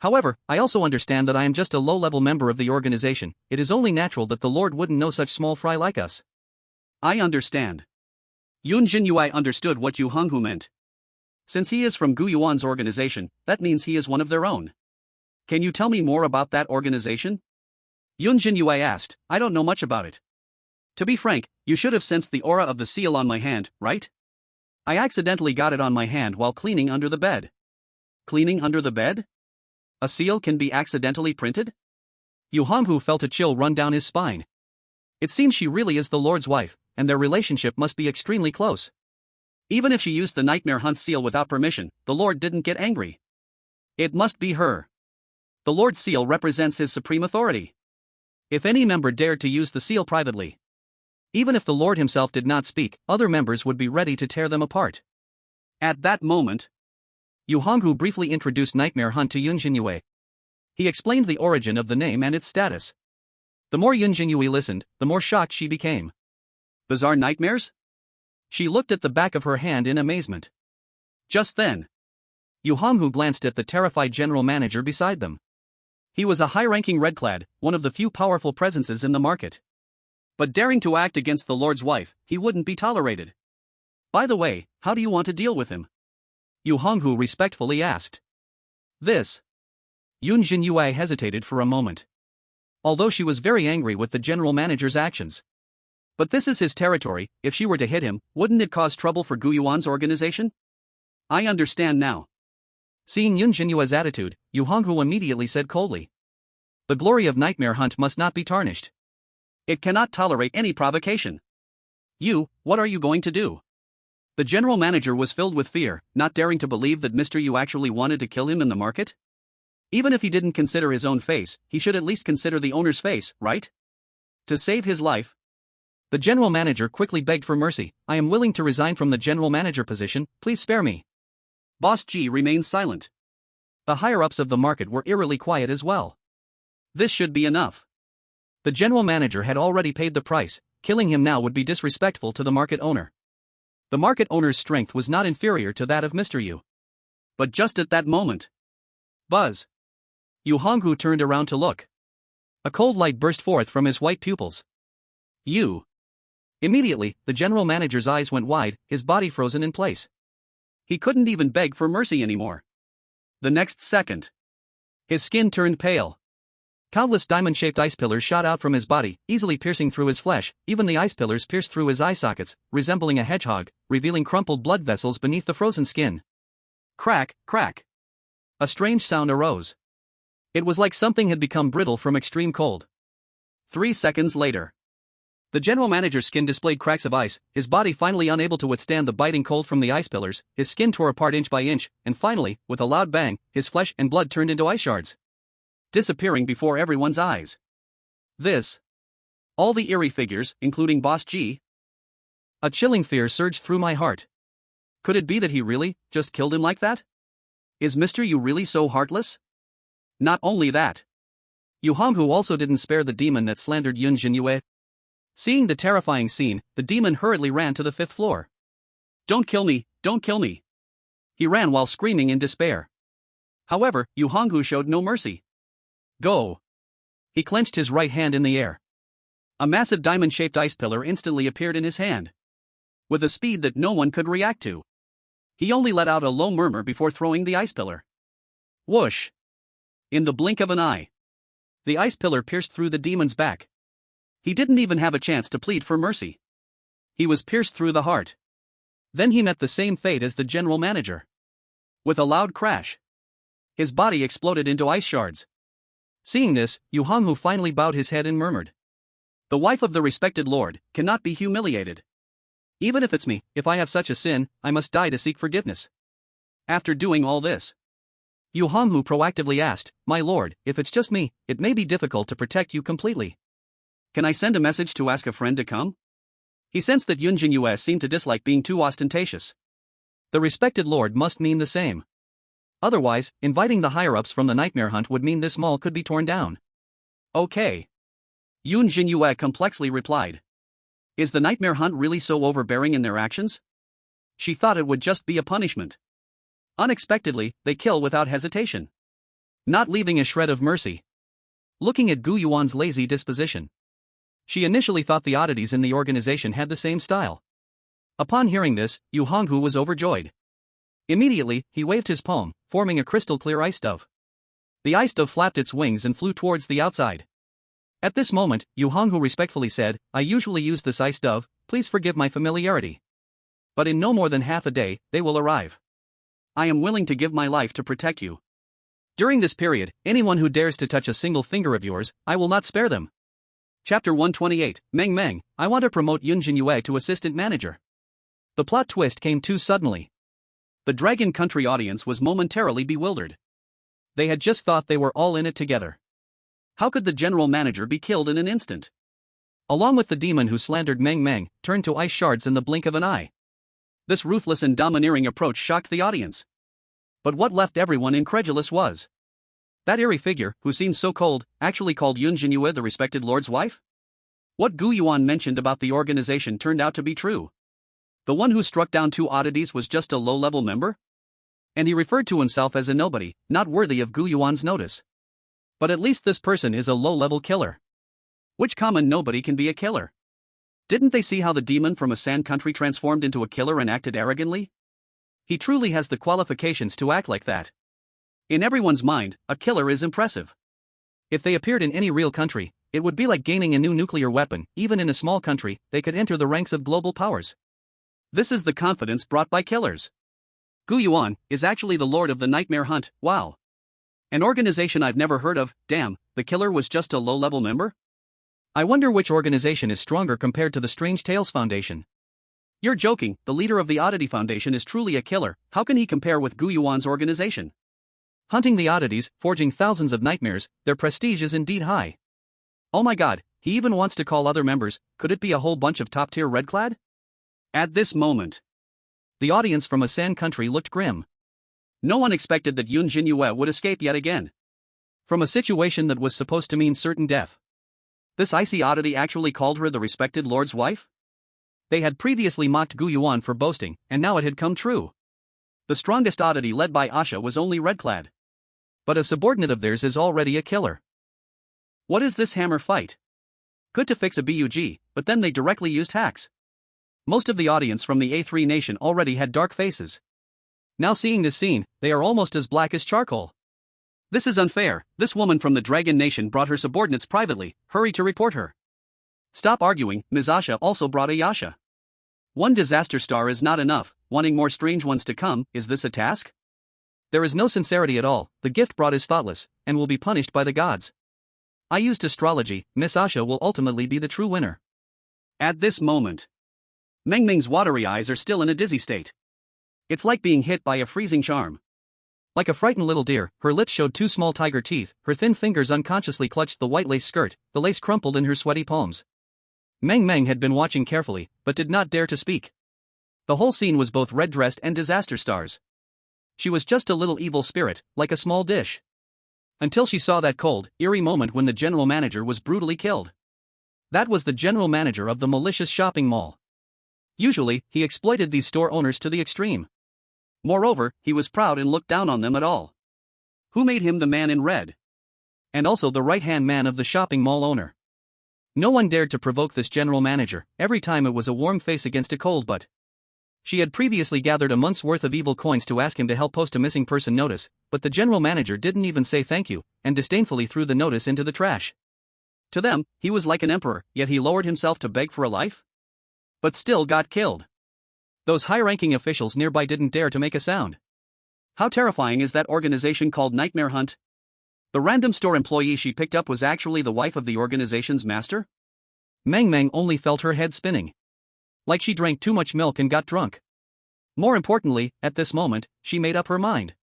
However, I also understand that I am just a low-level member of the organization. It is only natural that the Lord wouldn't know such small fry like us. I understand. Yun Zhenyue understood what Yu Honghu meant. Since he is from Gu Yuan's organization, that means he is one of their own. Can you tell me more about that organization? Yun Zhenyue asked. I don't know much about it. To be frank, you should have sensed the aura of the seal on my hand, right? I accidentally got it on my hand while cleaning under the bed. Cleaning under the bed? A seal can be accidentally printed? Yu Honghu felt a chill run down his spine. It seems she really is the Lord's wife, and their relationship must be extremely close. Even if she used the nightmare hunt seal without permission, the Lord didn't get angry. It must be her. The Lord's seal represents his supreme authority. If any member dared to use the seal privately, even if the Lord himself did not speak, other members would be ready to tear them apart. At that moment, Yu Honghu briefly introduced Nightmare Hunt to Yun Zhenyue. He explained the origin of the name and its status. The more Yun Zhenyue listened, the more shocked she became. Bizarre nightmares? She looked at the back of her hand in amazement. Just then, Yu Honghu glanced at the terrified general manager beside them. He was a high-ranking red-clad, one of the few powerful presences in the market. But daring to act against the Lord's wife, he wouldn't be tolerated. By the way, how do you want to deal with him? Yu Honghu respectfully asked. This. Yun Zhenyue hesitated for a moment. Although she was very angry with the general manager's actions. But this is his territory, if she were to hit him, wouldn't it cause trouble for Gu Yuan's organization? I understand now. Seeing Yun Zhenyue's attitude, Yu Honghu immediately said coldly. The glory of Nightmare Hunt must not be tarnished. It cannot tolerate any provocation. You, what are you going to do? The general manager was filled with fear, not daring to believe that Mr. Yu actually wanted to kill him in the market. Even if he didn't consider his own face, he should at least consider the owner's face, right? To save his life. The general manager quickly begged for mercy. I am willing to resign from the general manager position, please spare me. Boss G remained silent. The higher-ups of the market were eerily quiet as well. This should be enough. The general manager had already paid the price, killing him now would be disrespectful to the market owner. The market owner's strength was not inferior to that of Mr. Yu. But just at that moment. Buzz. Yu Honghu turned around to look. A cold light burst forth from his white pupils. You. Immediately, the general manager's eyes went wide, his body frozen in place. He couldn't even beg for mercy anymore. The next second. His skin turned pale. Countless diamond-shaped ice pillars shot out from his body, easily piercing through his flesh. Even the ice pillars pierced through his eye sockets, resembling a hedgehog, revealing crumpled blood vessels beneath the frozen skin. Crack, crack. A strange sound arose. It was like something had become brittle from extreme cold. 3 seconds later. The general manager's skin displayed cracks of ice, his body finally unable to withstand the biting cold from the ice pillars, his skin tore apart inch by inch, and finally, with a loud bang, his flesh and blood turned into ice shards. Disappearing before everyone's eyes. This. All the eerie figures, including Boss G. A chilling fear surged through my heart. Could it be that he really, just killed him like that? Is Mr. Yu really so heartless? Not only that. Yu Honghu also didn't spare the demon that slandered Yun Zhenyue. Seeing the terrifying scene, the demon hurriedly ran to the 5th floor. Don't kill me, don't kill me. He ran while screaming in despair. However, Yu Honghu showed no mercy. Go. He clenched his right hand in the air. A massive diamond-shaped ice pillar instantly appeared in his hand. With a speed that no one could react to. He only let out a low murmur before throwing the ice pillar. Whoosh. In the blink of an eye. The ice pillar pierced through the demon's back. He didn't even have a chance to plead for mercy. He was pierced through the heart. Then he met the same fate as the general manager. With a loud crash. His body exploded into ice shards. Seeing this, Yu Honghu finally bowed his head and murmured. The wife of the respected lord cannot be humiliated. Even if it's me, if I have such a sin, I must die to seek forgiveness. After doing all this, Yu Honghu proactively asked, My lord, if it's just me, it may be difficult to protect you completely. Can I send a message to ask a friend to come? He sensed that Yun Zhenyue seemed to dislike being too ostentatious. The respected lord must mean the same. Otherwise, inviting the higher-ups from the Nightmare Hunt would mean this mall could be torn down. Okay. Yun Zhenyue complexly replied. Is the Nightmare Hunt really so overbearing in their actions? She thought it would just be a punishment. Unexpectedly, they kill without hesitation. Not leaving a shred of mercy. Looking at Gu Yuan's lazy disposition. She initially thought the oddities in the organization had the same style. Upon hearing this, Yu Honghu was overjoyed. Immediately, he waved his palm, forming a crystal-clear ice dove. The ice dove flapped its wings and flew towards the outside. At this moment, Yu Honghu respectfully said, I usually use this ice dove, please forgive my familiarity. But in no more than half a day, they will arrive. I am willing to give my life to protect you. During this period, anyone who dares to touch a single finger of yours, I will not spare them. Chapter 128, Meng Meng, I want to promote Yun Zhenyue to assistant manager. The plot twist came too suddenly. The Dragon Country audience was momentarily bewildered. They had just thought they were all in it together. How could the general manager be killed in an instant? Along with the demon who slandered Meng Meng, turned to ice shards in the blink of an eye. This ruthless and domineering approach shocked the audience. But what left everyone incredulous was that eerie figure, who seemed so cold, actually called Yun Zhenyue the respected lord's wife? What Gu Yuan mentioned about the organization turned out to be true. The one who struck down 2 oddities was just a low-level member? And he referred to himself as a nobody, not worthy of Gu Yuan's notice. But at least this person is a low-level killer. Which common nobody can be a killer? Didn't they see how the demon from a sand country transformed into a killer and acted arrogantly? He truly has the qualifications to act like that. In everyone's mind, a killer is impressive. If they appeared in any real country, it would be like gaining a new nuclear weapon. Even in a small country, they could enter the ranks of global powers. This is the confidence brought by killers. Gu Yuan is actually the lord of the Nightmare Hunt. Wow. An organization I've never heard of. Damn, the killer was just a low-level member? I wonder which organization is stronger compared to the Strange Tales Foundation. You're joking, the leader of the Oddity Foundation is truly a killer. How can he compare with Gu Yuan's organization? Hunting the oddities, forging thousands of nightmares, their prestige is indeed high. Oh my god, he even wants to call other members. Could it be a whole bunch of top-tier red-clad? At this moment, the audience from a sand country looked grim. No one expected that Yun Zhenyue would escape yet again from a situation that was supposed to mean certain death. This icy oddity actually called her the respected lord's wife? They had previously mocked Gu Yuan for boasting, and now it had come true. The strongest oddity led by Asha was only red-clad. But a subordinate of theirs is already a killer. What is this hammer fight? Good to fix a bug, but then they directly used hacks. Most of the audience from the A3 nation already had dark faces. Now seeing this scene, they are almost as black as charcoal. This is unfair. This woman from the Dragon Nation brought her subordinates privately. Hurry to report her. Stop arguing, Ms. Asha also brought a Yasha. One disaster star is not enough, wanting more strange ones to come. Is this a task? There is no sincerity at all. The gift brought is thoughtless, and will be punished by the gods. I used astrology. Miss Asha will ultimately be the true winner. At this moment, Meng Meng's watery eyes are still in a dizzy state. It's like being hit by a freezing charm. Like a frightened little deer, her lips showed two small tiger teeth, her thin fingers unconsciously clutched the white lace skirt, the lace crumpled in her sweaty palms. Meng Meng had been watching carefully, but did not dare to speak. The whole scene was both red-dressed and disaster stars. She was just a little evil spirit, like a small dish. Until she saw that cold, eerie moment when the general manager was brutally killed. That was the general manager of the malicious shopping mall. Usually, he exploited these store owners to the extreme. Moreover, he was proud and looked down on them at all. Who made him the man in red? And also the right-hand man of the shopping mall owner. No one dared to provoke this general manager. Every time it was a warm face against a cold butt. She had previously gathered a month's worth of evil coins to ask him to help post a missing person notice, but the general manager didn't even say thank you, and disdainfully threw the notice into the trash. To them, he was like an emperor, yet he lowered himself to beg for a life? But still got killed. Those high-ranking officials nearby didn't dare to make a sound. How terrifying is that organization called Nightmare Hunt? The random store employee she picked up was actually the wife of the organization's master? Meng Meng only felt her head spinning. Like she drank too much milk and got drunk. More importantly, at this moment, she made up her mind.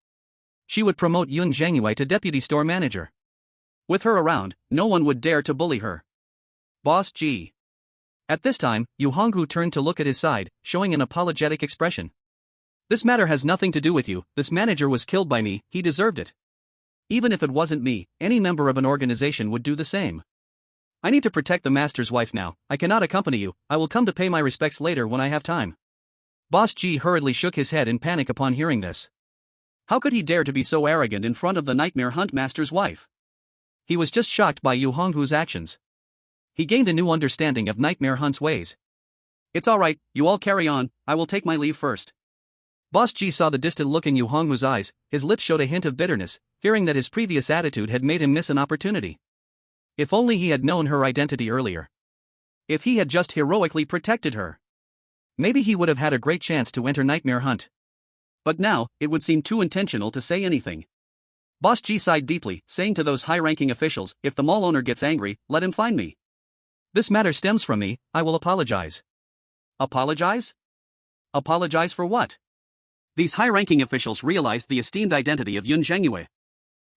She would promote Yun Zhenyue to deputy store manager. With her around, no one would dare to bully her. Boss G. At this time, Yu Honghu turned to look at his side, showing an apologetic expression. This matter has nothing to do with you. This manager was killed by me, he deserved it. Even if it wasn't me, any member of an organization would do the same. I need to protect the master's wife now. I cannot accompany you. I will come to pay my respects later when I have time. Boss G hurriedly shook his head in panic upon hearing this. How could he dare to be so arrogant in front of the Nightmare Hunt master's wife? He was just shocked by Yu Honghu's actions. He gained a new understanding of Nightmare Hunt's ways. It's alright, you all carry on, I will take my leave first. Boss G saw the distant look in Yu Honghu's eyes, his lips showed a hint of bitterness, fearing that his previous attitude had made him miss an opportunity. If only he had known her identity earlier. If he had just heroically protected her. Maybe he would have had a great chance to enter Nightmare Hunt. But now, it would seem too intentional to say anything. Boss G sighed deeply, saying to those high-ranking officials, if the mall owner gets angry, let him find me. This matter stems from me, I will apologize. Apologize? Apologize for what? These high-ranking officials realized the esteemed identity of Yun Zhenyue.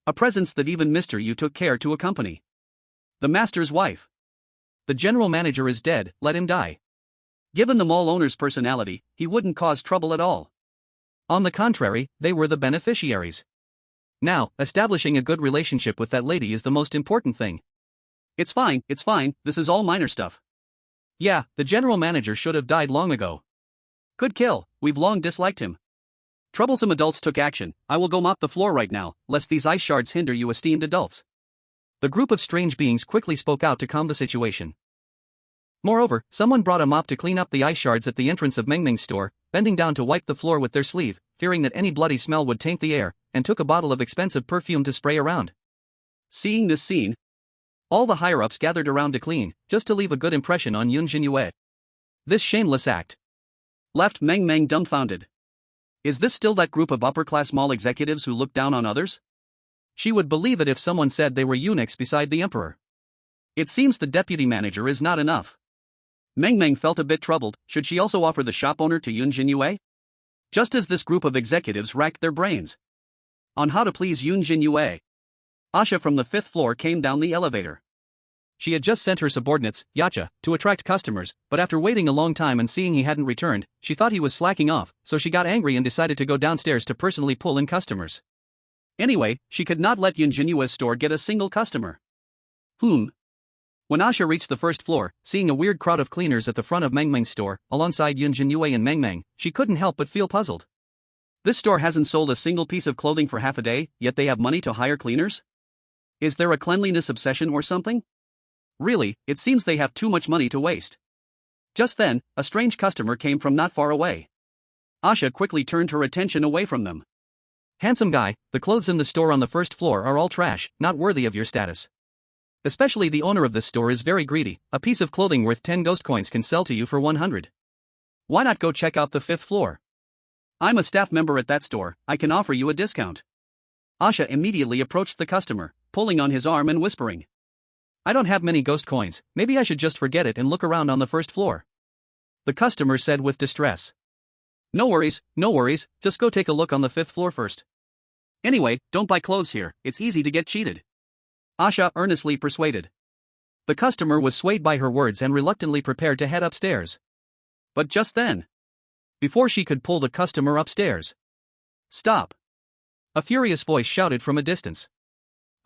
A presence that even Mr. Yu took care to accompany. The master's wife. The general manager is dead, let him die. Given the mall owner's personality, he wouldn't cause trouble at all. On the contrary, they were the beneficiaries. Now, establishing a good relationship with that lady is the most important thing. It's fine, this is all minor stuff. Yeah, the general manager should have died long ago. Good kill, we've long disliked him. Troublesome adults took action. I will go mop the floor right now, lest these ice shards hinder you esteemed adults. The group of strange beings quickly spoke out to calm the situation. Moreover, someone brought a mop to clean up the ice shards at the entrance of Mengmeng's store, bending down to wipe the floor with their sleeve, fearing that any bloody smell would taint the air, and took a bottle of expensive perfume to spray around. Seeing this scene, all the higher-ups gathered around to clean, just to leave a good impression on Yun Zhenyue. This shameless act left Meng Meng dumbfounded. Is this still that group of upper-class mall executives who look down on others? She would believe it if someone said they were eunuchs beside the emperor. It seems the deputy manager is not enough. Meng Meng felt a bit troubled. Should she also offer the shop owner to Yun Zhenyue? Just as this group of executives racked their brains on how to please Yun Zhenyue, Asha from the 5th floor came down the elevator. She had just sent her subordinates, Yacha, to attract customers, but after waiting a long time and seeing he hadn't returned, she thought he was slacking off, so she got angry and decided to go downstairs to personally pull in customers. Anyway, she could not let Yun Zhenyue's store get a single customer. When Asha reached the 1st floor, seeing a weird crowd of cleaners at the front of Meng Meng's store, alongside Yun Zhenyue and Meng Meng, she couldn't help but feel puzzled. This store hasn't sold a single piece of clothing for half a day, yet they have money to hire cleaners? Is there a cleanliness obsession or something? Really, it seems they have too much money to waste. Just then, a strange customer came from not far away. Asha quickly turned her attention away from them. Handsome guy, the clothes in the store on the 1st floor are all trash, not worthy of your status. Especially the owner of this store is very greedy. A piece of clothing worth 10 ghost coins can sell to you for 100. Why not go check out the 5th floor? I'm a staff member at that store, I can offer you a discount. Asha immediately approached the customer, pulling on his arm and whispering. I don't have many ghost coins, maybe I should just forget it and look around on the 1st floor. The customer said with distress. No worries, just go take a look on the 5th floor first. Anyway, don't buy clothes here, it's easy to get cheated. Asha earnestly persuaded. The customer was swayed by her words and reluctantly prepared to head upstairs. But just then, before she could pull the customer upstairs, stop! A furious voice shouted from a distance.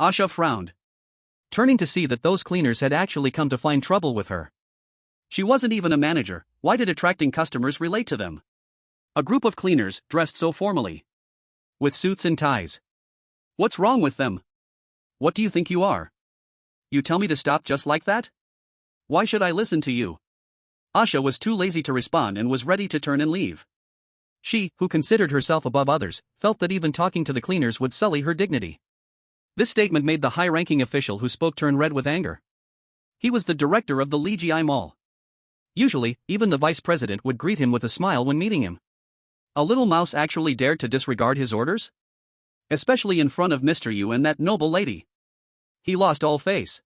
Asha frowned, turning to see that those cleaners had actually come to find trouble with her. She wasn't even a manager, why did attracting customers relate to them? A group of cleaners, dressed so formally, with suits and ties. What's wrong with them? What do you think you are? You tell me to stop just like that? Why should I listen to you? Asha was too lazy to respond and was ready to turn and leave. She, who considered herself above others, felt that even talking to the cleaners would sully her dignity. This statement made the high-ranking official who spoke turn red with anger. He was the director of the Lijiai Mall. Usually, even the vice president would greet him with a smile when meeting him. A little mouse actually dared to disregard his orders? Especially in front of Mr. Yu and that noble lady. He lost all face.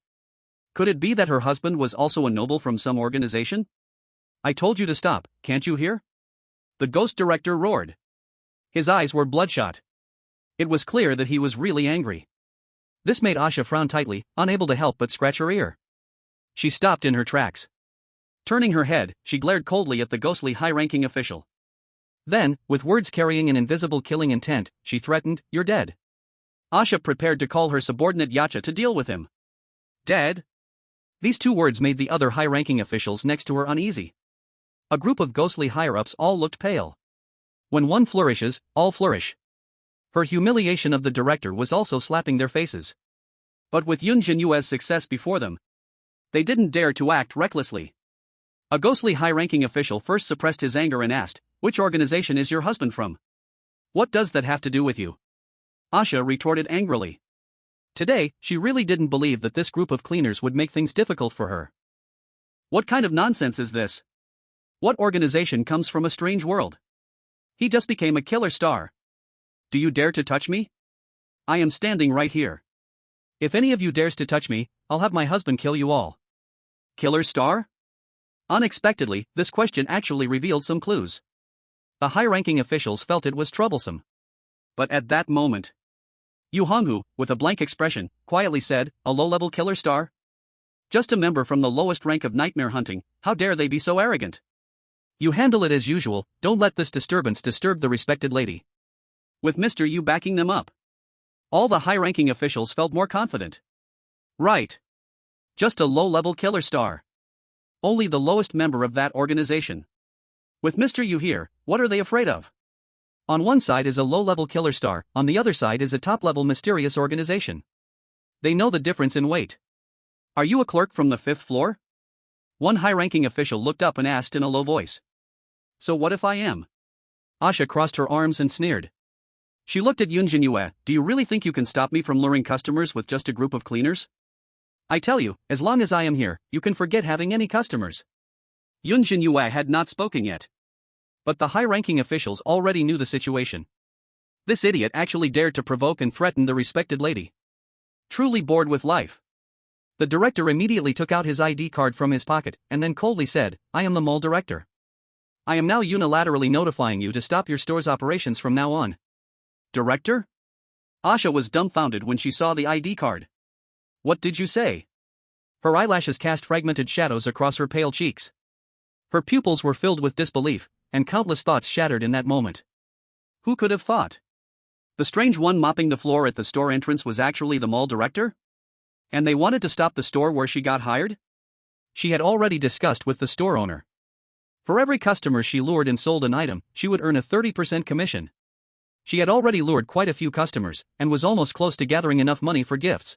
Could it be that her husband was also a noble from some organization? I told you to stop, can't you hear? The ghost director roared. His eyes were bloodshot. It was clear that he was really angry. This made Asha frown tightly, unable to help but scratch her ear. She stopped in her tracks. Turning her head, she glared coldly at the ghostly high-ranking official. Then, with words carrying an invisible killing intent, she threatened, "You're dead." Asha prepared to call her subordinate Yacha to deal with him. Dead? These 2 words made the other high-ranking officials next to her uneasy. A group of ghostly higher-ups all looked pale. When one flourishes, all flourish. Her humiliation of the director was also slapping their faces. But with Yun Zhenyue's success before them, they didn't dare to act recklessly. A ghostly high-ranking official first suppressed his anger and asked, "Which organization is your husband from? What does that have to do with you?" Asha retorted angrily. Today, she really didn't believe that this group of cleaners would make things difficult for her. What kind of nonsense is this? What organization comes from a strange world? He just became a killer star. Do you dare to touch me? I am standing right here. If any of you dares to touch me, I'll have my husband kill you all. Killer star? Unexpectedly, this question actually revealed some clues. The high-ranking officials felt it was troublesome. But at that moment, Yu Honghu, with a blank expression, quietly said, "A low-level killer star? Just a member from the lowest rank of nightmare hunting, how dare they be so arrogant? You handle it as usual, don't let this disturbance disturb the respected lady." With Mr. Yu backing them up, all the high-ranking officials felt more confident. Right. Just a low-level killer star. Only the lowest member of that organization. With Mr. Yu here, what are they afraid of? On one side is a low-level killer star, on the other side is a top-level mysterious organization. They know the difference in weight. Are you a clerk from the 5th floor? One high-ranking official looked up and asked in a low voice. So what if I am? Asha crossed her arms and sneered. She looked at Yun Zhenyue. Do you really think you can stop me from luring customers with just a group of cleaners? I tell you, as long as I am here, you can forget having any customers. Yun Zhenyue had not spoken yet. But the high-ranking officials already knew the situation. This idiot actually dared to provoke and threaten the respected lady. Truly bored with life. The director immediately took out his ID card from his pocket and then coldly said, I am the mall director. I am now unilaterally notifying you to stop your store's operations from now on. Director? Asha was dumbfounded when she saw the ID card. What did you say? Her eyelashes cast fragmented shadows across her pale cheeks. Her pupils were filled with disbelief, and countless thoughts shattered in that moment. Who could have thought? The strange one mopping the floor at the store entrance was actually the mall director? And they wanted to stop the store where she got hired? She had already discussed with the store owner. For every customer she lured and sold an item, she would earn a 30% commission. She had already lured quite a few customers, and was almost close to gathering enough money for gifts.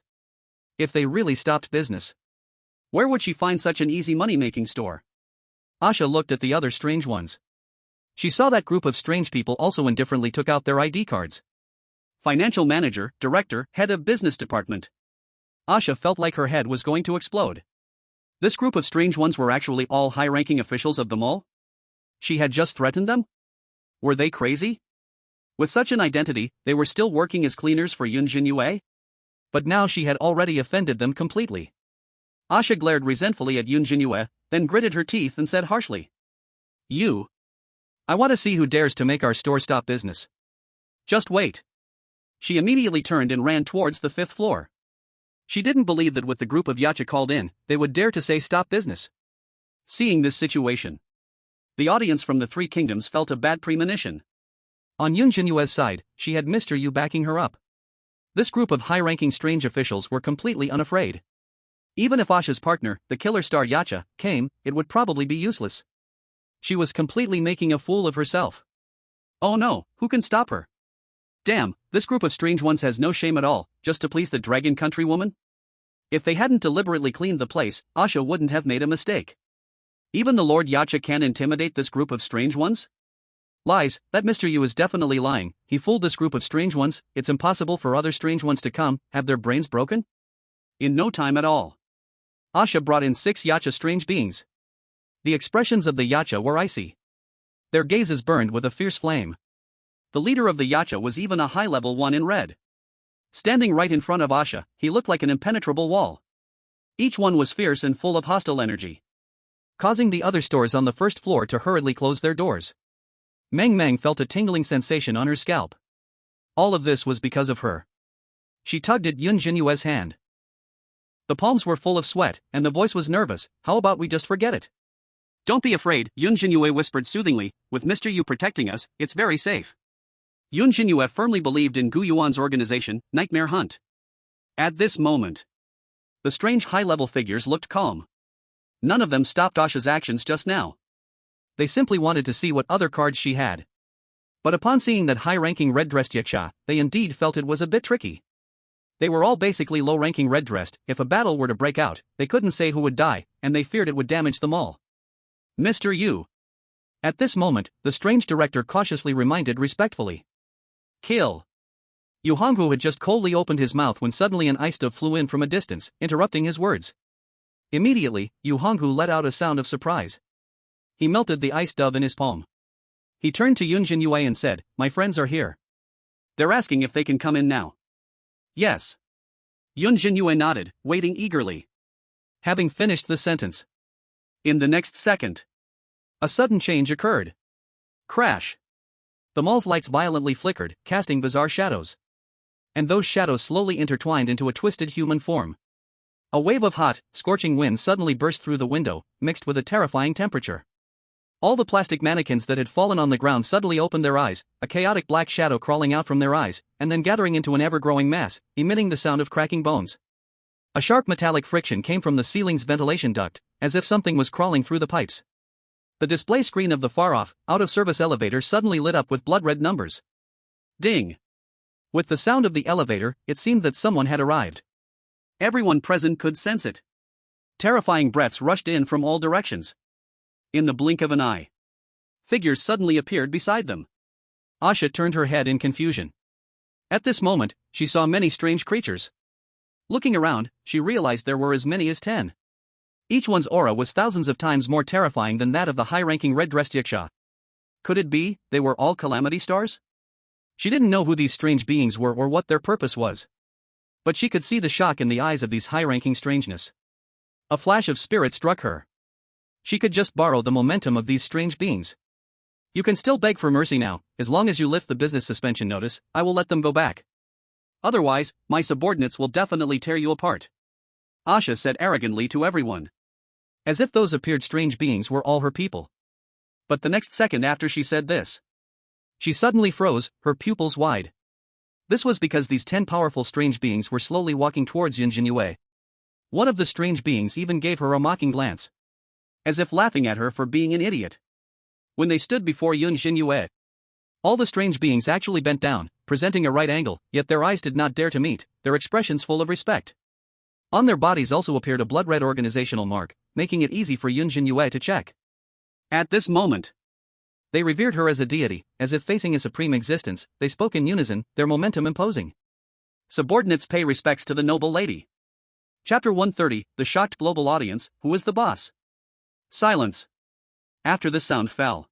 If they really stopped business, where would she find such an easy money-making store? Asha looked at the other strange ones. She saw that group of strange people also indifferently took out their ID cards. Financial manager, director, head of business department. Asha felt like her head was going to explode. This group of strange ones were actually all high-ranking officials of the mall? She had just threatened them? Were they crazy? With such an identity, they were still working as cleaners for Yun Zhenyue? But now she had already offended them completely. Asha glared resentfully at Yun Zhenyue, then gritted her teeth and said harshly. You. I want to see who dares to make our store stop business. Just wait. She immediately turned and ran towards the 5th floor. She didn't believe that with the group of yacha called in, they would dare to say stop business. Seeing this situation, the audience from the Three Kingdoms felt a bad premonition. On Yun Zhenyue's side, she had Mr. Yu backing her up. This group of high-ranking strange officials were completely unafraid. Even if Asha's partner, the killer star Yacha, came, it would probably be useless. She was completely making a fool of herself. Oh no, who can stop her? Damn, this group of strange ones has no shame at all, just to please the dragon country woman? If they hadn't deliberately cleaned the place, Asha wouldn't have made a mistake. Even the Lord Yacha can't intimidate this group of strange ones? Lies, that Mr. Yu is definitely lying. He fooled this group of strange ones. It's impossible for other strange ones to come, have their brains broken? In no time at all. Asha brought in 6 Yacha strange beings. The expressions of the Yacha were icy. Their gazes burned with a fierce flame. The leader of the Yacha was even a high-level one in red. Standing right in front of Asha, he looked like an impenetrable wall. Each one was fierce and full of hostile energy, causing the other stores on the 1st floor to hurriedly close their doors. Meng Meng felt a tingling sensation on her scalp. All of this was because of her. She tugged at Yun Zhenyue's hand. The palms were full of sweat, and the voice was nervous. How about we just forget it? Don't be afraid, Yun Zhenyue whispered soothingly. With Mr. Yu protecting us, it's very safe. Yun Zhenyue firmly believed in Gu Yuan's organization, Nightmare Hunt. At this moment, the strange high-level figures looked calm. None of them stopped Asha's actions just now. They simply wanted to see what other cards she had. But upon seeing that high-ranking red-dressed yacha, they indeed felt it was a bit tricky. They were all basically low-ranking red-dressed. If a battle were to break out, they couldn't say who would die, and they feared it would damage them all. Mr. Yu. At this moment, the strange director cautiously reminded respectfully. Kill. Yu Honghu had just coldly opened his mouth when suddenly an ice dove flew in from a distance, interrupting his words. Immediately, Yu Honghu let out a sound of surprise. He melted the ice dove in his palm. He turned to Yun Zhenyue and said, "My friends are here. They're asking if they can come in now." "Yes." Yun Zhenyue nodded, waiting eagerly. Having finished the sentence, in the next second, a sudden change occurred. Crash. The mall's lights violently flickered, casting bizarre shadows. And those shadows slowly intertwined into a twisted human form. A wave of hot, scorching wind suddenly burst through the window, mixed with a terrifying temperature. All the plastic mannequins that had fallen on the ground suddenly opened their eyes, a chaotic black shadow crawling out from their eyes, and then gathering into an ever-growing mass, emitting the sound of cracking bones. A sharp metallic friction came from the ceiling's ventilation duct, as if something was crawling through the pipes. The display screen of the far-off, out-of-service elevator suddenly lit up with blood-red numbers. Ding! With the sound of the elevator, it seemed that someone had arrived. Everyone present could sense it. Terrifying breaths rushed in from all directions. In the blink of an eye, figures suddenly appeared beside them. Asha turned her head in confusion. At this moment, she saw many strange creatures. Looking around, she realized there were as many as 10. Each one's aura was thousands of times more terrifying than that of the high-ranking red-dressed yaksha. Could it be they were all calamity stars? She didn't know who these strange beings were or what their purpose was. But she could see the shock in the eyes of these high-ranking strangeness. A flash of spirit struck her. She could just borrow the momentum of these strange beings. You can still beg for mercy now, as long as you lift the business suspension notice, I will let them go back. Otherwise, my subordinates will definitely tear you apart. Asha said arrogantly to everyone. As if those appeared strange beings were all her people. But the next second after she said this, she suddenly froze, her pupils wide. This was because these 10 powerful strange beings were slowly walking towards Yun Zhenyue. One of the strange beings even gave her a mocking glance, as if laughing at her for being an idiot. When they stood before Yun Zhenyue, all the strange beings actually bent down, presenting a right angle, yet their eyes did not dare to meet, their expressions full of respect. On their bodies also appeared a blood-red organizational mark, making it easy for Yun Zhenyue to check. At this moment, they revered her as a deity, as if facing a supreme existence. They spoke in unison, their momentum imposing. Subordinates pay respects to the noble lady. Chapter 130, The Shocked Global Audience, Who is the Boss? Silence. After the sound fell,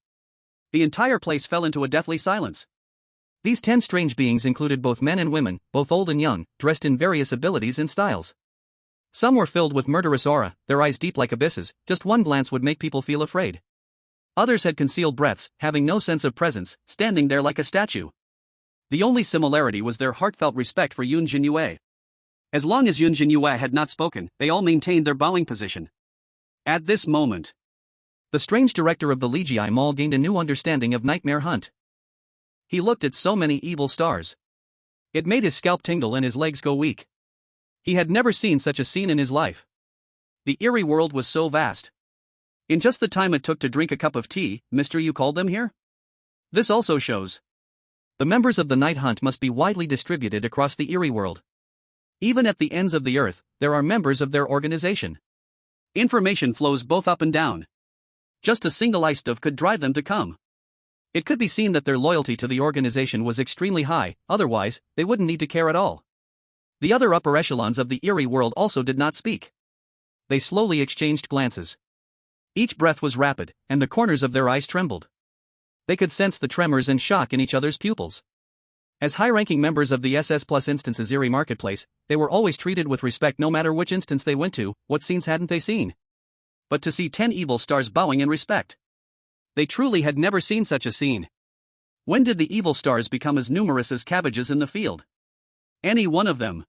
the entire place fell into a deathly silence. These 10 strange beings included both men and women, both old and young, dressed in various abilities and styles. Some were filled with murderous aura, their eyes deep like abysses, just one glance would make people feel afraid. Others had concealed breaths, having no sense of presence, standing there like a statue. The only similarity was their heartfelt respect for Yun Zhenyue. As long as Yun Zhenyue had not spoken, they all maintained their bowing position. At this moment, the strange director of the Legii Mall gained a new understanding of Nightmare Hunt. He looked at so many evil stars. It made his scalp tingle and his legs go weak. He had never seen such a scene in his life. The eerie world was so vast. In just the time it took to drink a cup of tea, Mr. You called them here? This also shows the members of the Night Hunt must be widely distributed across the eerie world. Even at the ends of the earth, there are members of their organization. Information flows both up and down. Just a single ice dove could drive them to come. It could be seen that their loyalty to the organization was extremely high, otherwise, they wouldn't need to care at all. The other upper echelons of the eerie world also did not speak. They slowly exchanged glances. Each breath was rapid, and the corners of their eyes trembled. They could sense the tremors and shock in each other's pupils. As high-ranking members of the SS Plus Instance's Eerie Marketplace, they were always treated with respect no matter which instance they went to. What scenes hadn't they seen? But to see 10 evil stars bowing in respect. They truly had never seen such a scene. When did the evil stars become as numerous as cabbages in the field? Any one of them.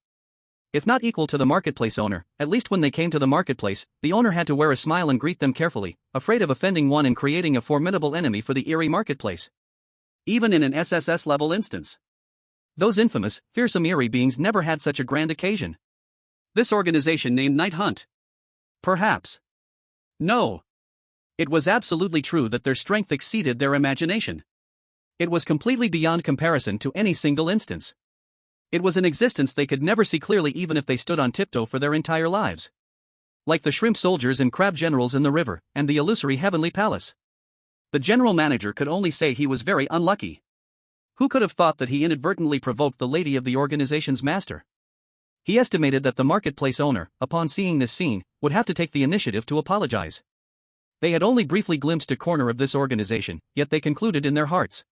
If not equal to the marketplace owner, at least when they came to the marketplace, the owner had to wear a smile and greet them carefully, afraid of offending one and creating a formidable enemy for the Eerie Marketplace. Even in an SSS-level instance. Those infamous, fearsome Eerie beings never had such a grand occasion. This organization named Night Hunt. Perhaps. No. It was absolutely true that their strength exceeded their imagination. It was completely beyond comparison to any single instance. It was an existence they could never see clearly even if they stood on tiptoe for their entire lives. Like the shrimp soldiers and crab generals in the river, and the illusory heavenly palace. The general manager could only say he was very unlucky. Who could have thought that he inadvertently provoked the lady of the organization's master? He estimated that the marketplace owner, upon seeing this scene, would have to take the initiative to apologize. They had only briefly glimpsed a corner of this organization, yet they concluded in their hearts.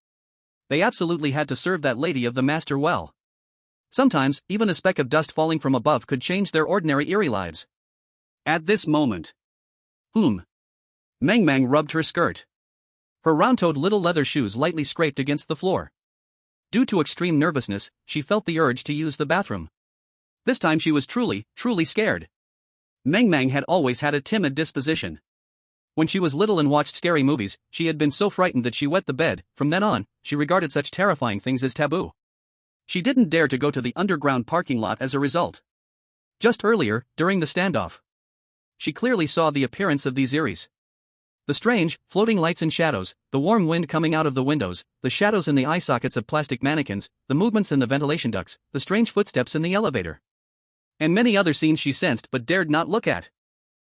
They absolutely had to serve that lady of the master well. Sometimes, even a speck of dust falling from above could change their ordinary eerie lives. At this moment. Meng Meng rubbed her skirt. Her round-toed little leather shoes lightly scraped against the floor. Due to extreme nervousness, she felt the urge to use the bathroom. This time she was truly scared. Meng Meng had always had a timid disposition. When she was little and watched scary movies, she had been so frightened that she wet the bed. From then on, she regarded such terrifying things as taboo. She didn't dare to go to the underground parking lot as a result. Just earlier, during the standoff, she clearly saw the appearance of these Eeries. The strange, floating lights and shadows, the warm wind coming out of the windows, the shadows in the eye sockets of plastic mannequins, the movements in the ventilation ducts, the strange footsteps in the elevator. And many other scenes she sensed but dared not look at.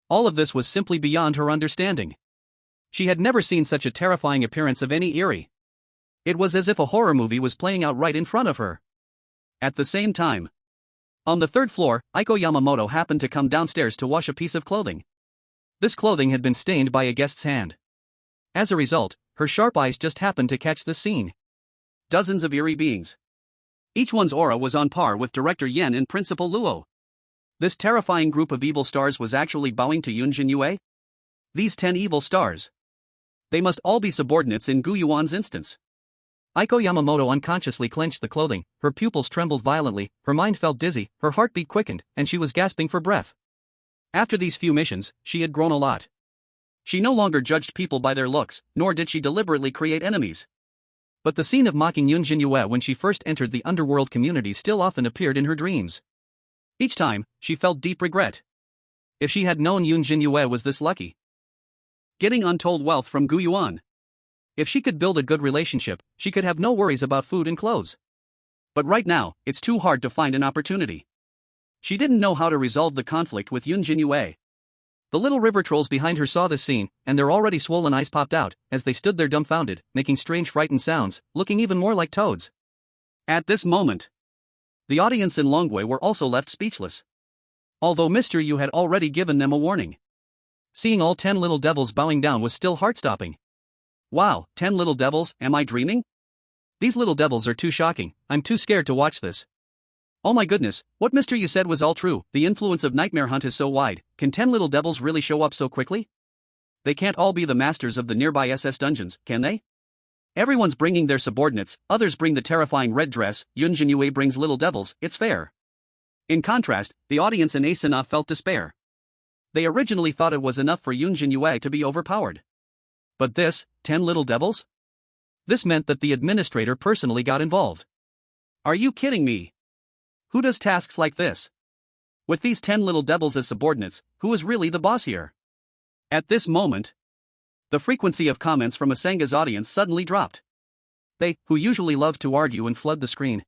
All of this was simply beyond her understanding. She had never seen such a terrifying appearance of any Eerie. It was as if a horror movie was playing out right in front of her. At the same time, on the third floor, Aiko Yamamoto happened to come downstairs to wash a piece of clothing. This clothing had been stained by a guest's hand. As a result, her sharp eyes just happened to catch the scene. Dozens of Eerie beings. Each one's aura was on par with Director Yen and Principal Luo. This terrifying group of evil stars was actually bowing to Yun Zhenyue? These 10 evil stars. They must all be subordinates in Gu Yuan's instance. Aiko Yamamoto unconsciously clenched the clothing, her pupils trembled violently, her mind felt dizzy, her heartbeat quickened, and she was gasping for breath. After these few missions, she had grown a lot. She no longer judged people by their looks, nor did she deliberately create enemies. But the scene of mocking Yun Zhenyue when she first entered the underworld community still often appeared in her dreams. Each time, she felt deep regret. If she had known Yun Zhenyue was this lucky. Getting untold wealth from Gu Yuan. If she could build a good relationship, she could have no worries about food and clothes. But right now, it's too hard to find an opportunity. She didn't know how to resolve the conflict with Yun Zhenyue. The little river trolls behind her saw this scene, and their already swollen eyes popped out, as they stood there dumbfounded, making strange frightened sounds, looking even more like toads. At this moment, the audience in Longwei were also left speechless. Although Mr. Yu had already given them a warning. Seeing all 10 little devils bowing down was still heart-stopping. Wow, 10 little devils, am I dreaming? These little devils are too shocking, I'm too scared to watch this. Oh my goodness, what Mr. Yu said was all true, the influence of Nightmare Hunt is so wide, can 10 little devils really show up so quickly? They can't all be the masters of the nearby SS dungeons, can they? Everyone's bringing their subordinates, others bring the terrifying red dress, Yun Zhenyue brings little devils, it's fair. In contrast, the audience in Asuna felt despair. They originally thought it was enough for Yun Zhenyue to be overpowered. But this, 10 little devils? This meant that the administrator personally got involved. Are you kidding me? Who does tasks like this? With these 10 little devils as subordinates, who is really the boss here? At this moment, the frequency of comments from Asanga's audience suddenly dropped. They, who usually love to argue and flood the screen,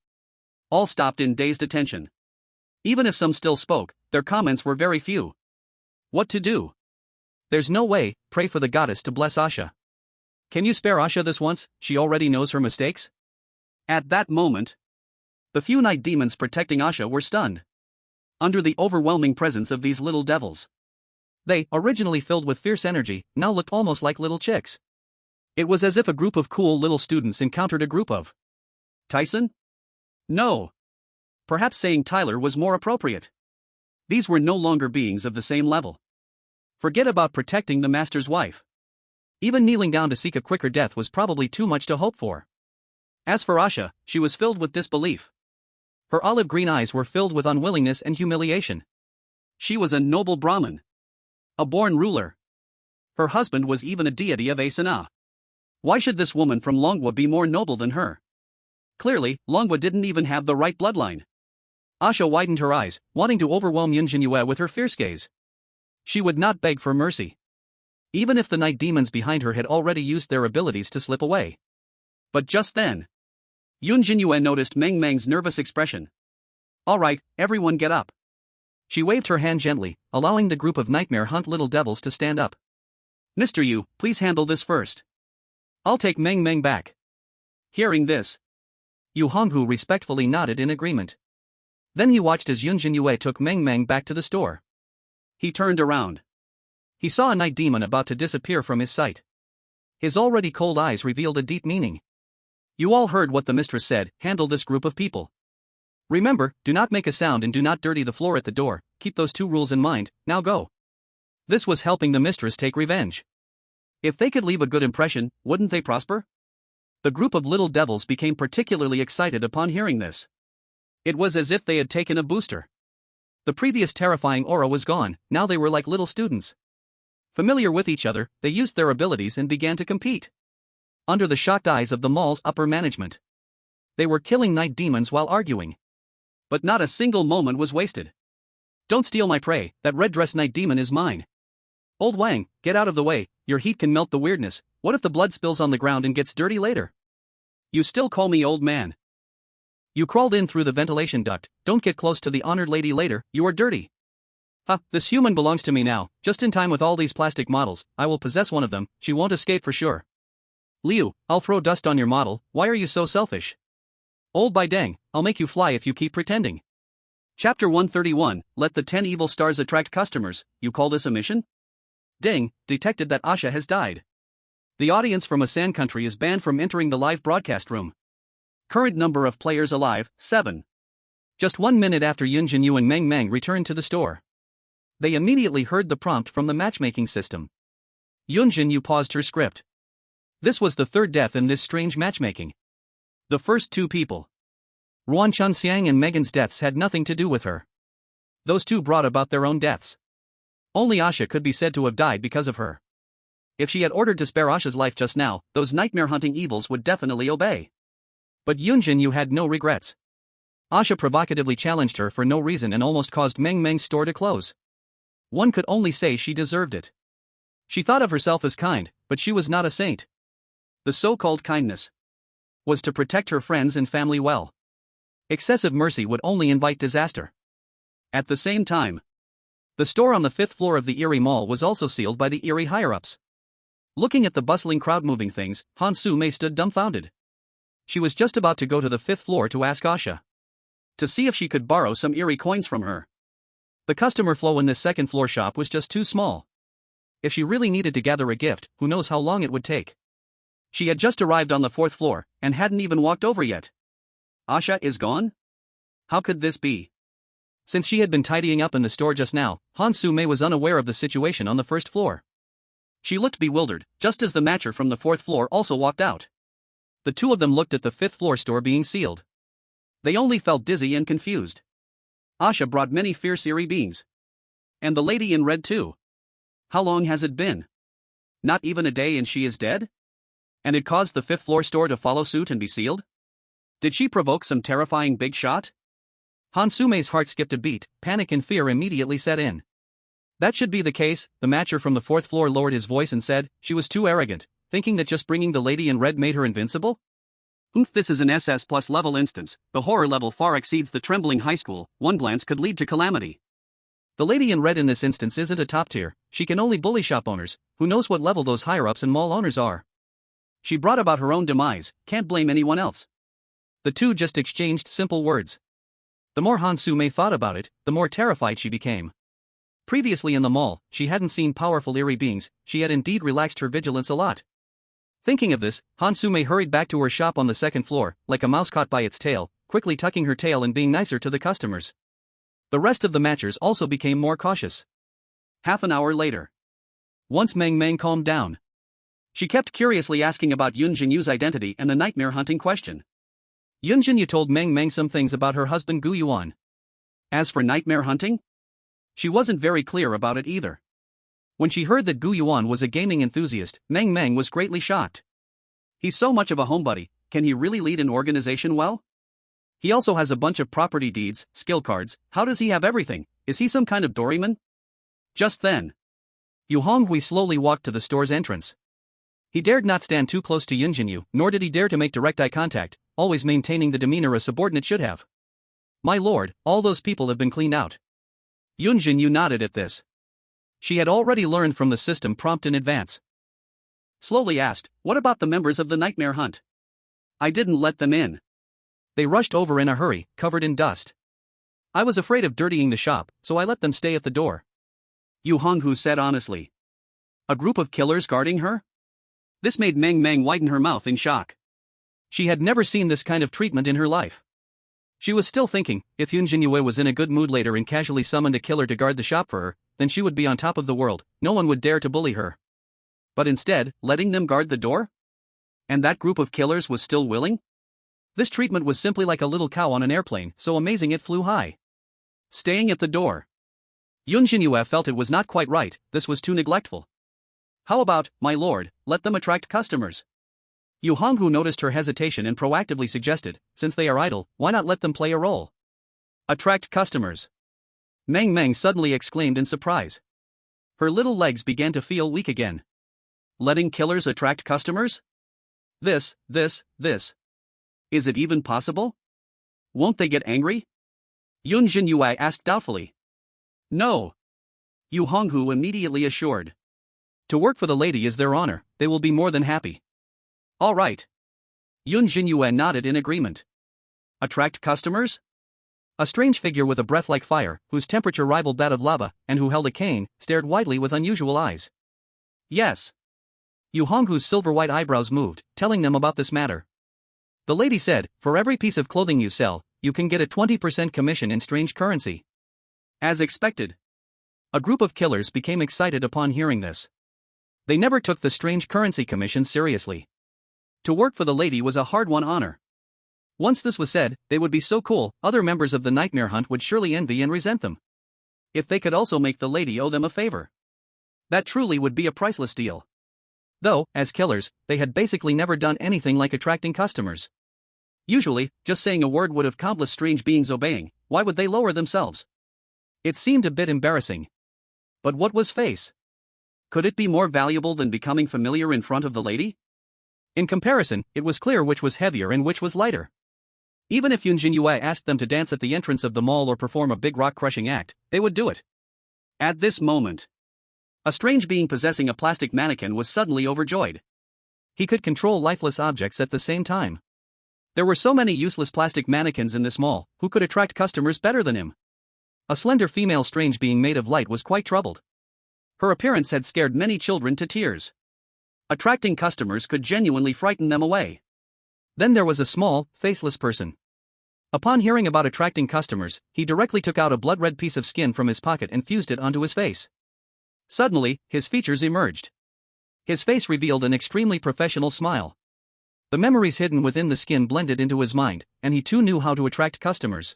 all stopped in dazed attention. Even if some still spoke, their comments were very few. What to do? There's no way, pray for the goddess to bless Asha. Can you spare Asha this once, she already knows her mistakes? At that moment, the few night demons protecting Asha were stunned. Under the overwhelming presence of these little devils. They, originally filled with fierce energy, now looked almost like little chicks. It was as if a group of cool little students encountered a group of Tyson? No. Perhaps saying Tyler was more appropriate. These were no longer beings of the same level. Forget about protecting the master's wife. Even kneeling down to seek a quicker death was probably too much to hope for. As for Asha, she was filled with disbelief. Her olive green eyes were filled with unwillingness and humiliation. She was a noble Brahmin. A born ruler. Her husband was even a deity of Asana. Why should this woman from Longwa be more noble than her? Clearly, Longwa didn't even have the right bloodline. Asha widened her eyes, wanting to overwhelm Yun Zhenyue with her fierce gaze. She would not beg for mercy. Even if the night demons behind her had already used their abilities to slip away. But just then, Yun Zhenyue noticed Meng Meng's nervous expression. All right, everyone get up. She waved her hand gently, allowing the group of Nightmare Hunt little devils to stand up. Mr. Yu, please handle this first. I'll take Meng Meng back. Hearing this, Yu Honghu respectfully nodded in agreement. Then he watched as Yun Zhenyue took Meng Meng back to the store. He turned around. He saw a night demon about to disappear from his sight. His already cold eyes revealed a deep meaning. You all heard what the mistress said, handle this group of people. Remember, do not make a sound and do not dirty the floor at the door, keep those 2 rules in mind, now go. This was helping the mistress take revenge. If they could leave a good impression, wouldn't they prosper? The group of little devils became particularly excited upon hearing this. It was as if they had taken a booster. The previous terrifying aura was gone, now they were like little students. Familiar with each other, they used their abilities and began to compete. Under the shocked eyes of the mall's upper management. They were killing night demons while arguing. But not a single moment was wasted. Don't steal my prey, that red-dressed night demon is mine. Old Wang, get out of the way, your heat can melt the weirdness, what if the blood spills on the ground and gets dirty later? You still call me old man. You crawled in through the ventilation duct, don't get close to the honored lady later, you are dirty. Ha, this human belongs to me now, just in time with all these plastic models, I will possess one of them, she won't escape for sure. Liu, I'll throw dust on your model, why are you so selfish? Old by dang, I'll make you fly if you keep pretending. Chapter 131, Let the 10 Evil Stars Attract Customers, you call this a mission? Ding, detected that Asha has died. The audience from a sand country is banned from entering the live broadcast room. Current number of players alive, 7. Just 1 minute after Yun Zhenyue and Meng Meng returned to the store, they immediately heard the prompt from the matchmaking system. Yun Zhenyue paused her script. This was the third death in this strange matchmaking. The first two people, Ruan Chunxiang and Megan's deaths, had nothing to do with her. Those two brought about their own deaths. Only Asha could be said to have died because of her. If she had ordered to spare Asha's life just now, those nightmare-hunting evils would definitely obey. But Yun Zhenyue had no regrets. Asha provocatively challenged her for no reason and almost caused Meng Meng's store to close. One could only say she deserved it. She thought of herself as kind, but she was not a saint. The so-called kindness was to protect her friends and family well. Excessive mercy would only invite disaster. At the same time, the store on the 5th floor of the Eerie Mall was also sealed by the Eerie higher-ups. Looking at the bustling crowd moving things, Han Su-mei stood dumbfounded. She was just about to go to the 5th floor to ask Asha to see if she could borrow some Eerie coins from her. The customer flow in this second floor shop was just too small. If she really needed to gather a gift, who knows how long it would take. She had just arrived on the 4th floor, and hadn't even walked over yet. Asha is gone? How could this be? Since she had been tidying up in the store just now, Han Su-mei was unaware of the situation on the 1st floor. She looked bewildered, just as the matcher from the 4th floor also walked out. The two of them looked at the 5th floor store being sealed. They only felt dizzy and confused. Asha brought many fierce Eerie beings. And the lady in red too. How long has it been? Not even a day and she is dead? And it caused the 5th floor store to follow suit and be sealed? Did she provoke some terrifying big shot? Han Su-mei's heart skipped a beat, panic and fear immediately set in. That should be the case, the matcher from the 4th floor lowered his voice and said, she was too arrogant, thinking that just bringing the lady in red made her invincible? Oof, this is an SS plus level instance, the horror level far exceeds the trembling high school, one glance could lead to calamity. The lady in red in this instance isn't a top tier, she can only bully shop owners, who knows what level those higher-ups and mall owners are. She brought about her own demise, can't blame anyone else. The two just exchanged simple words. The more Han Su-mei thought about it, the more terrified she became. Previously in the mall, she hadn't seen powerful Eerie beings, she had indeed relaxed her vigilance a lot. Thinking of this, Han Su-mei hurried back to her shop on the 2nd floor, like a mouse caught by its tail, quickly tucking her tail and being nicer to the customers. The rest of the matchers also became more cautious. Half an hour later, once Meng Meng calmed down, she kept curiously asking about Yun Zhenyue's identity and the nightmare hunting question. Yun Zhenyue told Meng Meng some things about her husband Gu Yuan. As for nightmare hunting, she wasn't very clear about it either. When she heard that Gu Yuan was a gaming enthusiast, Meng Meng was greatly shocked. He's so much of a homebody, can he really lead an organization well? He also has a bunch of property deeds, skill cards, how does he have everything, is he some kind of doryman? Just then, Yu Honghui slowly walked to the store's entrance. He dared not stand too close to Yun Zhenyue, nor did he dare to make direct eye contact, always maintaining the demeanor a subordinate should have. My lord, all those people have been cleaned out. Yun Zhenyue nodded at this. She had already learned from the system prompt in advance. Slowly asked, what about the members of the nightmare hunt? I didn't let them in. They rushed over in a hurry, covered in dust. I was afraid of dirtying the shop, so I let them stay at the door. Yu Honghu said honestly. A group of killers guarding her? This made Meng Meng widen her mouth in shock. She had never seen this kind of treatment in her life. She was still thinking, if Yun Zhenyue was in a good mood later and casually summoned a killer to guard the shop for her, then she would be on top of the world, no one would dare to bully her. But instead, letting them guard the door? And that group of killers was still willing? This treatment was simply like a little cow on an airplane, so amazing it flew high. Staying at the door. Yun Zhenyue felt it was not quite right, this was too neglectful. How about, my lord, let them attract customers? Yu Honghu noticed her hesitation and proactively suggested, since they are idle, why not let them play a role? Attract customers. Meng Meng suddenly exclaimed in surprise. Her little legs began to feel weak again. Letting killers attract customers? This. Is it even possible? Won't they get angry? Yun Zhenyue asked doubtfully. No. Yu Honghu immediately assured. To work for the lady is their honor, they will be more than happy. All right. Yun Zhenyue nodded in agreement. Attract customers? A strange figure with a breath like fire, whose temperature rivaled that of lava, and who held a cane, stared widely with unusual eyes. Yes. Yu Honghu's silver-white eyebrows moved, telling them about this matter. The lady said, for every piece of clothing you sell, you can get a 20% commission in strange currency. As expected. A group of killers became excited upon hearing this. They never took the strange currency commission seriously. To work for the lady was a hard-won honor. Once this was said, they would be so cool, other members of the Nightmare Hunt would surely envy and resent them. If they could also make the lady owe them a favor. That truly would be a priceless deal. Though, as killers, they had basically never done anything like attracting customers. Usually, just saying a word would have countless strange beings obeying. Why would they lower themselves? It seemed a bit embarrassing. But what was face? Could it be more valuable than becoming familiar in front of the lady? In comparison, it was clear which was heavier and which was lighter. Even if Yun Zhenyue asked them to dance at the entrance of the mall or perform a big rock-crushing act, they would do it. At this moment, a strange being possessing a plastic mannequin was suddenly overjoyed. He could control lifeless objects at the same time. There were so many useless plastic mannequins in this mall, who could attract customers better than him? A slender female strange being made of light was quite troubled. Her appearance had scared many children to tears. Attracting customers could genuinely frighten them away. Then there was a small, faceless person. Upon hearing about attracting customers, he directly took out a blood-red piece of skin from his pocket and fused it onto his face. Suddenly, his features emerged. His face revealed an extremely professional smile. The memories hidden within the skin blended into his mind, and he too knew how to attract customers.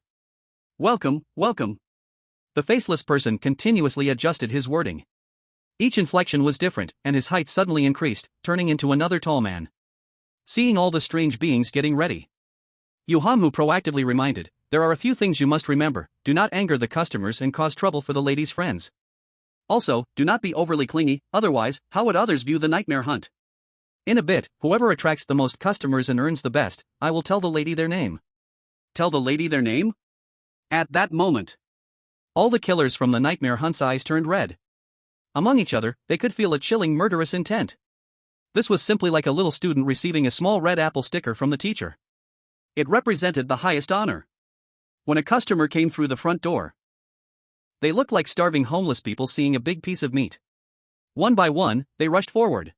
Welcome, welcome. The faceless person continuously adjusted his wording. Each inflection was different, and his height suddenly increased, turning into another tall man. Seeing all the strange beings getting ready, Yu Honghu proactively reminded, there are a few things you must remember, do not anger the customers and cause trouble for the lady's friends. Also, do not be overly clingy, otherwise, how would others view the Nightmare Hunt? In a bit, whoever attracts the most customers and earns the best, I will tell the lady their name. Tell the lady their name? At that moment, all the killers from the Nightmare Hunt's eyes turned red. Among each other, they could feel a chilling murderous intent. This was simply like a little student receiving a small red apple sticker from the teacher. It represented the highest honor. When a customer came through the front door, they looked like starving homeless people seeing a big piece of meat. One by one, they rushed forward.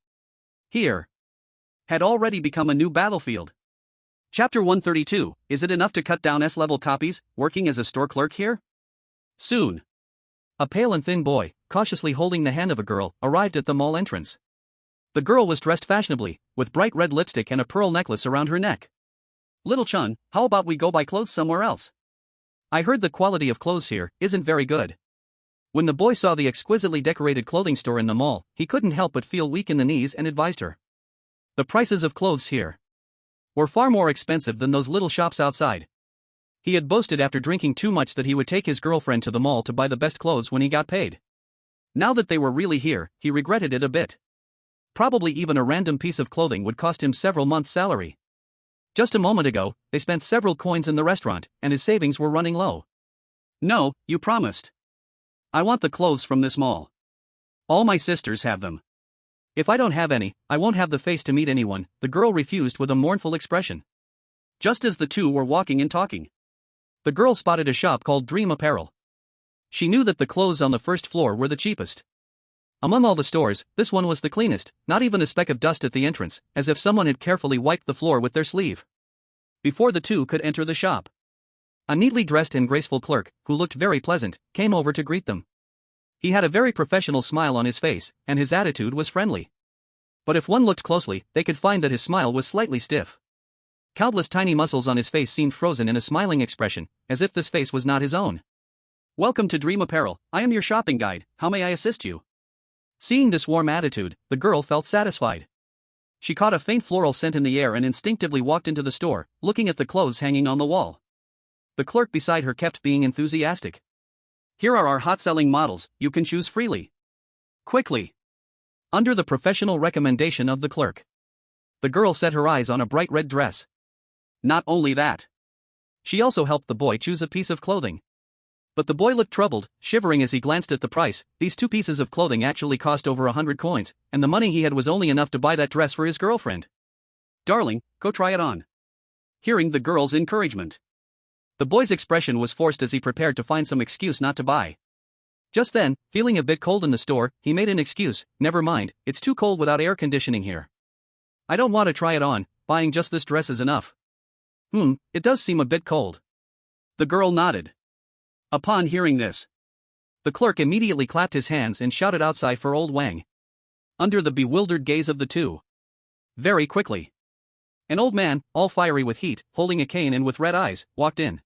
Here had already become a new battlefield. Chapter 132, is it enough to cut down S-level copies, working as a store clerk here? Soon. A pale and thin boy, cautiously holding the hand of a girl, arrived at the mall entrance. The girl was dressed fashionably, with bright red lipstick and a pearl necklace around her neck. Little Chun, how about we go buy clothes somewhere else? I heard the quality of clothes here isn't very good. When the boy saw the exquisitely decorated clothing store in the mall, he couldn't help but feel weak in the knees and advised her. The prices of clothes here were far more expensive than those little shops outside. He had boasted after drinking too much that he would take his girlfriend to the mall to buy the best clothes when he got paid. Now that they were really here, he regretted it a bit. Probably even a random piece of clothing would cost him several months' salary. Just a moment ago, they spent several coins in the restaurant, and his savings were running low. No, you promised. I want the clothes from this mall. All my sisters have them. If I don't have any, I won't have the face to meet anyone, the girl refused with a mournful expression. Just as the two were walking and talking, the girl spotted a shop called Dream Apparel. She knew that the clothes on the first floor were the cheapest. Among all the stores, this one was the cleanest, not even a speck of dust at the entrance, as if someone had carefully wiped the floor with their sleeve. Before the two could enter the shop, a neatly dressed and graceful clerk, who looked very pleasant, came over to greet them. He had a very professional smile on his face, and his attitude was friendly. But if one looked closely, they could find that his smile was slightly stiff. Countless tiny muscles on his face seemed frozen in a smiling expression, as if this face was not his own. Welcome to Dream Apparel, I am your shopping guide, how may I assist you? Seeing this warm attitude, the girl felt satisfied. She caught a faint floral scent in the air and instinctively walked into the store, looking at the clothes hanging on the wall. The clerk beside her kept being enthusiastic. Here are our hot-selling models, you can choose freely. Quickly. Under the professional recommendation of the clerk, the girl set her eyes on a bright red dress. Not only that, she also helped the boy choose a piece of clothing. But the boy looked troubled, shivering as he glanced at the price. These 2 pieces of clothing actually cost over 100 coins, and the money he had was only enough to buy that dress for his girlfriend. Darling, go try it on. Hearing the girl's encouragement, the boy's expression was forced as he prepared to find some excuse not to buy. Just then, feeling a bit cold in the store, he made an excuse. Never mind, it's too cold without air conditioning here. I don't want to try it on, buying just this dress is enough. It does seem a bit cold. The girl nodded. Upon hearing this, the clerk immediately clapped his hands and shouted outside for old Wang. Under the bewildered gaze of the two, very quickly, an old man, all fiery with heat, holding a cane and with red eyes, walked in.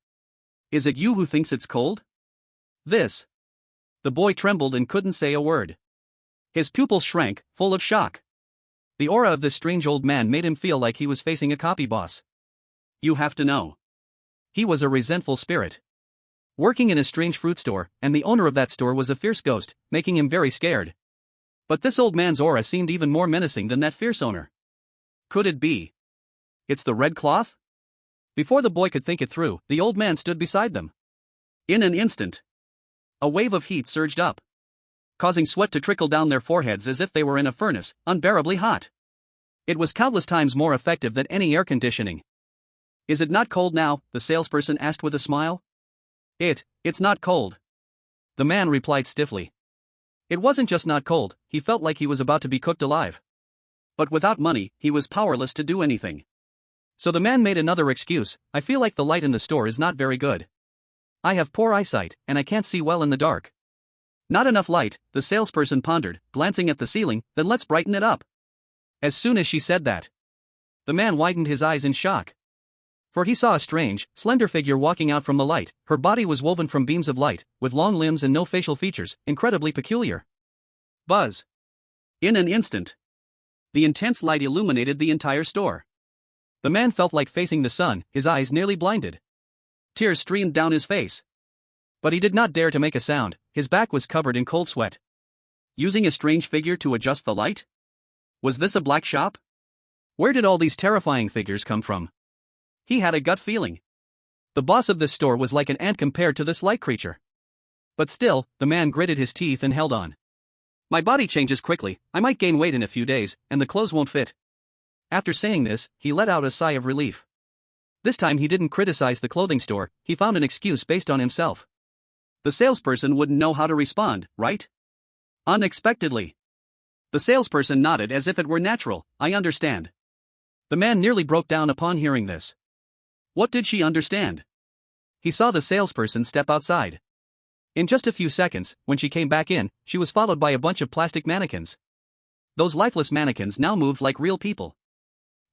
Is it you who thinks it's cold? This. The boy trembled and couldn't say a word. His pupils shrank, full of shock. The aura of this strange old man made him feel like he was facing a copy boss. You have to know. He was a resentful spirit, working in a strange fruit store, and the owner of that store was a fierce ghost, making him very scared. But this old man's aura seemed even more menacing than that fierce owner. Could it be? It's the red cloth? Before the boy could think it through, the old man stood beside them. In an instant, a wave of heat surged up, causing sweat to trickle down their foreheads as if they were in a furnace, unbearably hot. It was countless times more effective than any air conditioning. Is it not cold now? The salesperson asked with a smile. It's not cold. The man replied stiffly. It wasn't just not cold, he felt like he was about to be cooked alive. But without money, he was powerless to do anything. So the man made another excuse. I feel like the light in the store is not very good. I have poor eyesight, and I can't see well in the dark. Not enough light, the salesperson pondered, glancing at the ceiling. Then let's brighten it up. As soon as she said that, the man widened his eyes in shock. For he saw a strange, slender figure walking out from the light. Her body was woven from beams of light, with long limbs and no facial features, incredibly peculiar. Buzz. In an instant, the intense light illuminated the entire store. The man felt like facing the sun, his eyes nearly blinded. Tears streamed down his face. But he did not dare to make a sound, his back was covered in cold sweat. Using a strange figure to adjust the light? Was this a black shop? Where did all these terrifying figures come from? He had a gut feeling. The boss of this store was like an ant compared to this light creature. But still, the man gritted his teeth and held on. My body changes quickly, I might gain weight in a few days, and the clothes won't fit. After saying this, he let out a sigh of relief. This time he didn't criticize the clothing store, he found an excuse based on himself. The salesperson wouldn't know how to respond, right? Unexpectedly, the salesperson nodded as if it were natural. I understand. The man nearly broke down upon hearing this. What did she understand? He saw the salesperson step outside. In just a few seconds, when she came back in, she was followed by a bunch of plastic mannequins. Those lifeless mannequins now moved like real people.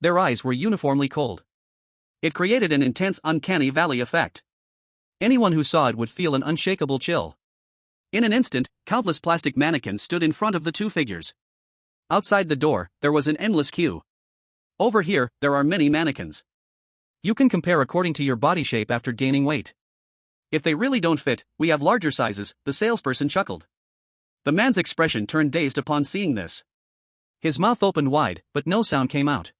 Their eyes were uniformly cold. It created an intense uncanny valley effect. Anyone who saw it would feel an unshakable chill. In an instant, countless plastic mannequins stood in front of the two figures. Outside the door, there was an endless queue. Over here, there are many mannequins. You can compare according to your body shape after gaining weight. If they really don't fit, we have larger sizes, the salesperson chuckled. The man's expression turned dazed upon seeing this. His mouth opened wide, but no sound came out.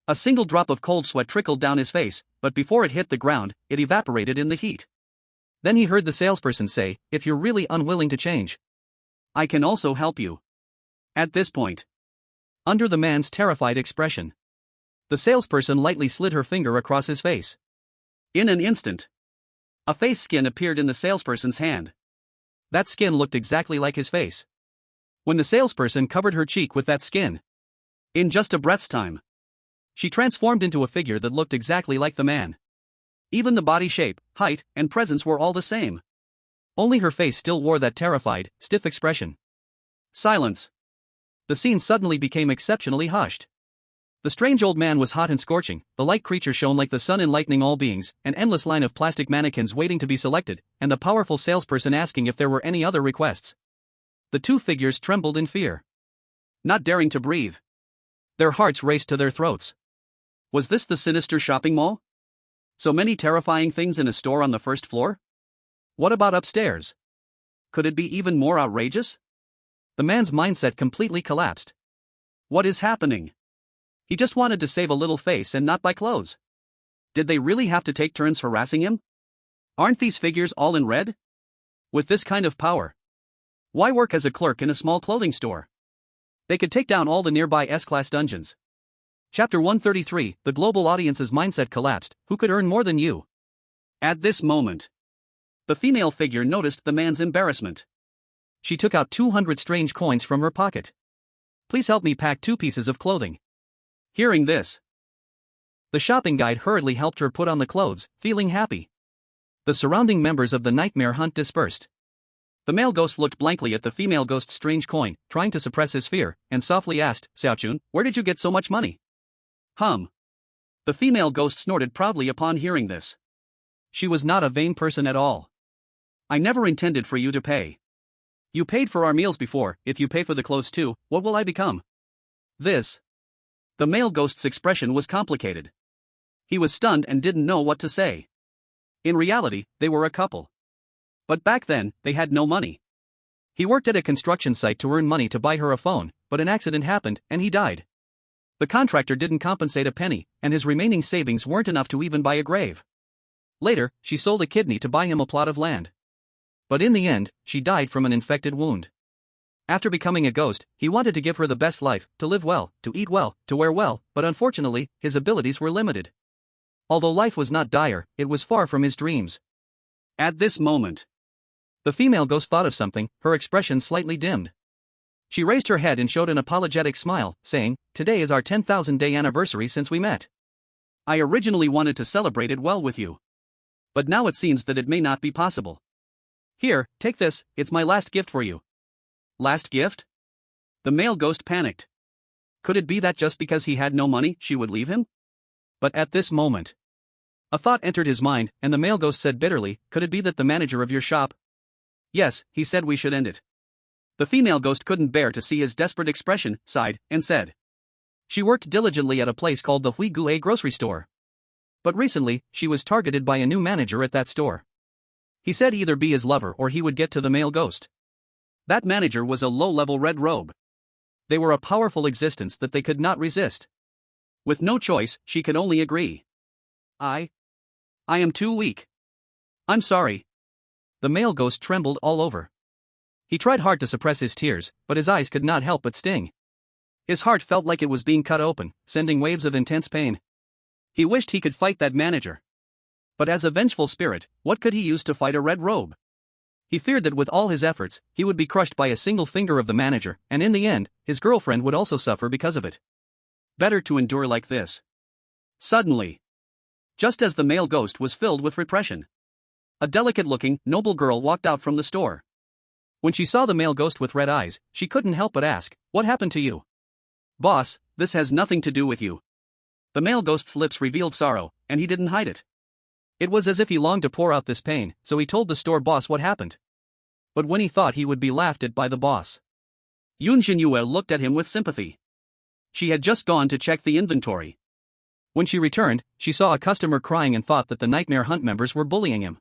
A single drop of cold sweat trickled down his face, but before it hit the ground, it evaporated in the heat. Then he heard the salesperson say, "If you're really unwilling to change, I can also help you." At this point, under the man's terrified expression, the salesperson lightly slid her finger across his face. In an instant, a face skin appeared in the salesperson's hand. That skin looked exactly like his face. When the salesperson covered her cheek with that skin, in just a breath's time, she transformed into a figure that looked exactly like the man. Even the body shape, height, and presence were all the same. Only her face still wore that terrified, stiff expression. Silence. The scene suddenly became exceptionally hushed. The strange old man was hot and scorching, the light creature shone like the sun enlightening all beings, an endless line of plastic mannequins waiting to be selected, and the powerful salesperson asking if there were any other requests. The two figures trembled in fear, not daring to breathe. Their hearts raced to their throats. Was this the sinister shopping mall? So many terrifying things in a store on the first floor? What about upstairs? Could it be even more outrageous? The man's mindset completely collapsed. What is happening? He just wanted to save a little face and not buy clothes. Did they really have to take turns harassing him? Aren't these figures all in red? With this kind of power, why work as a clerk in a small clothing store? They could take down all the nearby S-class dungeons. Chapter 133, the global audience's mindset collapsed. Who could earn more than you? At this moment, the female figure noticed the man's embarrassment. She took out 200 strange coins from her pocket. Please help me pack 2 pieces of clothing. Hearing this, the shopping guide hurriedly helped her put on the clothes, feeling happy. The surrounding members of the nightmare hunt dispersed. The male ghost looked blankly at the female ghost's strange coin, trying to suppress his fear, and softly asked, Xiaochun, where did you get so much money? The female ghost snorted proudly upon hearing this. She was not a vain person at all. I never intended for you to pay. You paid for our meals before. If you pay for the clothes too, what will I become? The male ghost's expression was complicated. He was stunned and didn't know what to say. In reality, they were a couple. But back then, they had no money. He worked at a construction site to earn money to buy her a phone, but an accident happened, and he died. The contractor didn't compensate a penny, and his remaining savings weren't enough to even buy a grave. Later, she sold a kidney to buy him a plot of land. But in the end, she died from an infected wound. After becoming a ghost, he wanted to give her the best life, to live well, to eat well, to wear well, but unfortunately, his abilities were limited. Although life was not dire, it was far from his dreams. At this moment, the female ghost thought of something, her expression slightly dimmed. She raised her head and showed an apologetic smile, saying, Today is our 10,000-day anniversary since we met. I originally wanted to celebrate it well with you. But now it seems that it may not be possible. Here, take this, it's my last gift for you. Last gift? The male ghost panicked. Could it be that just because he had no money, she would leave him? But at this moment, a thought entered his mind, and the male ghost said bitterly, Could it be that the manager of your shop? Yes, he said we should end it. The female ghost couldn't bear to see his desperate expression, sighed, and said. She worked diligently at a place called the Hui grocery store. But recently, she was targeted by a new manager at that store. He said either be his lover or he would get to the male ghost. That manager was a low-level red robe. They were a powerful existence that they could not resist. With no choice, she could only agree. I am too weak. I'm sorry. The male ghost trembled all over. He tried hard to suppress his tears, but his eyes could not help but sting. His heart felt like it was being cut open, sending waves of intense pain. He wished he could fight that manager. But as a vengeful spirit, what could he use to fight a red robe? He feared that with all his efforts, he would be crushed by a single finger of the manager, and in the end, his girlfriend would also suffer because of it. Better to endure like this. Suddenly, just as the male ghost was filled with repression, a delicate-looking, noble girl walked out from the store. When she saw the male ghost with red eyes, she couldn't help but ask, What happened to you? Boss, this has nothing to do with you. The male ghost's lips revealed sorrow, and he didn't hide it. It was as if he longed to pour out this pain, so he told the store boss what happened. But when he thought he would be laughed at by the boss, Yun Zhenyue looked at him with sympathy. She had just gone to check the inventory. When she returned, she saw a customer crying and thought that the Nightmare Hunt members were bullying him.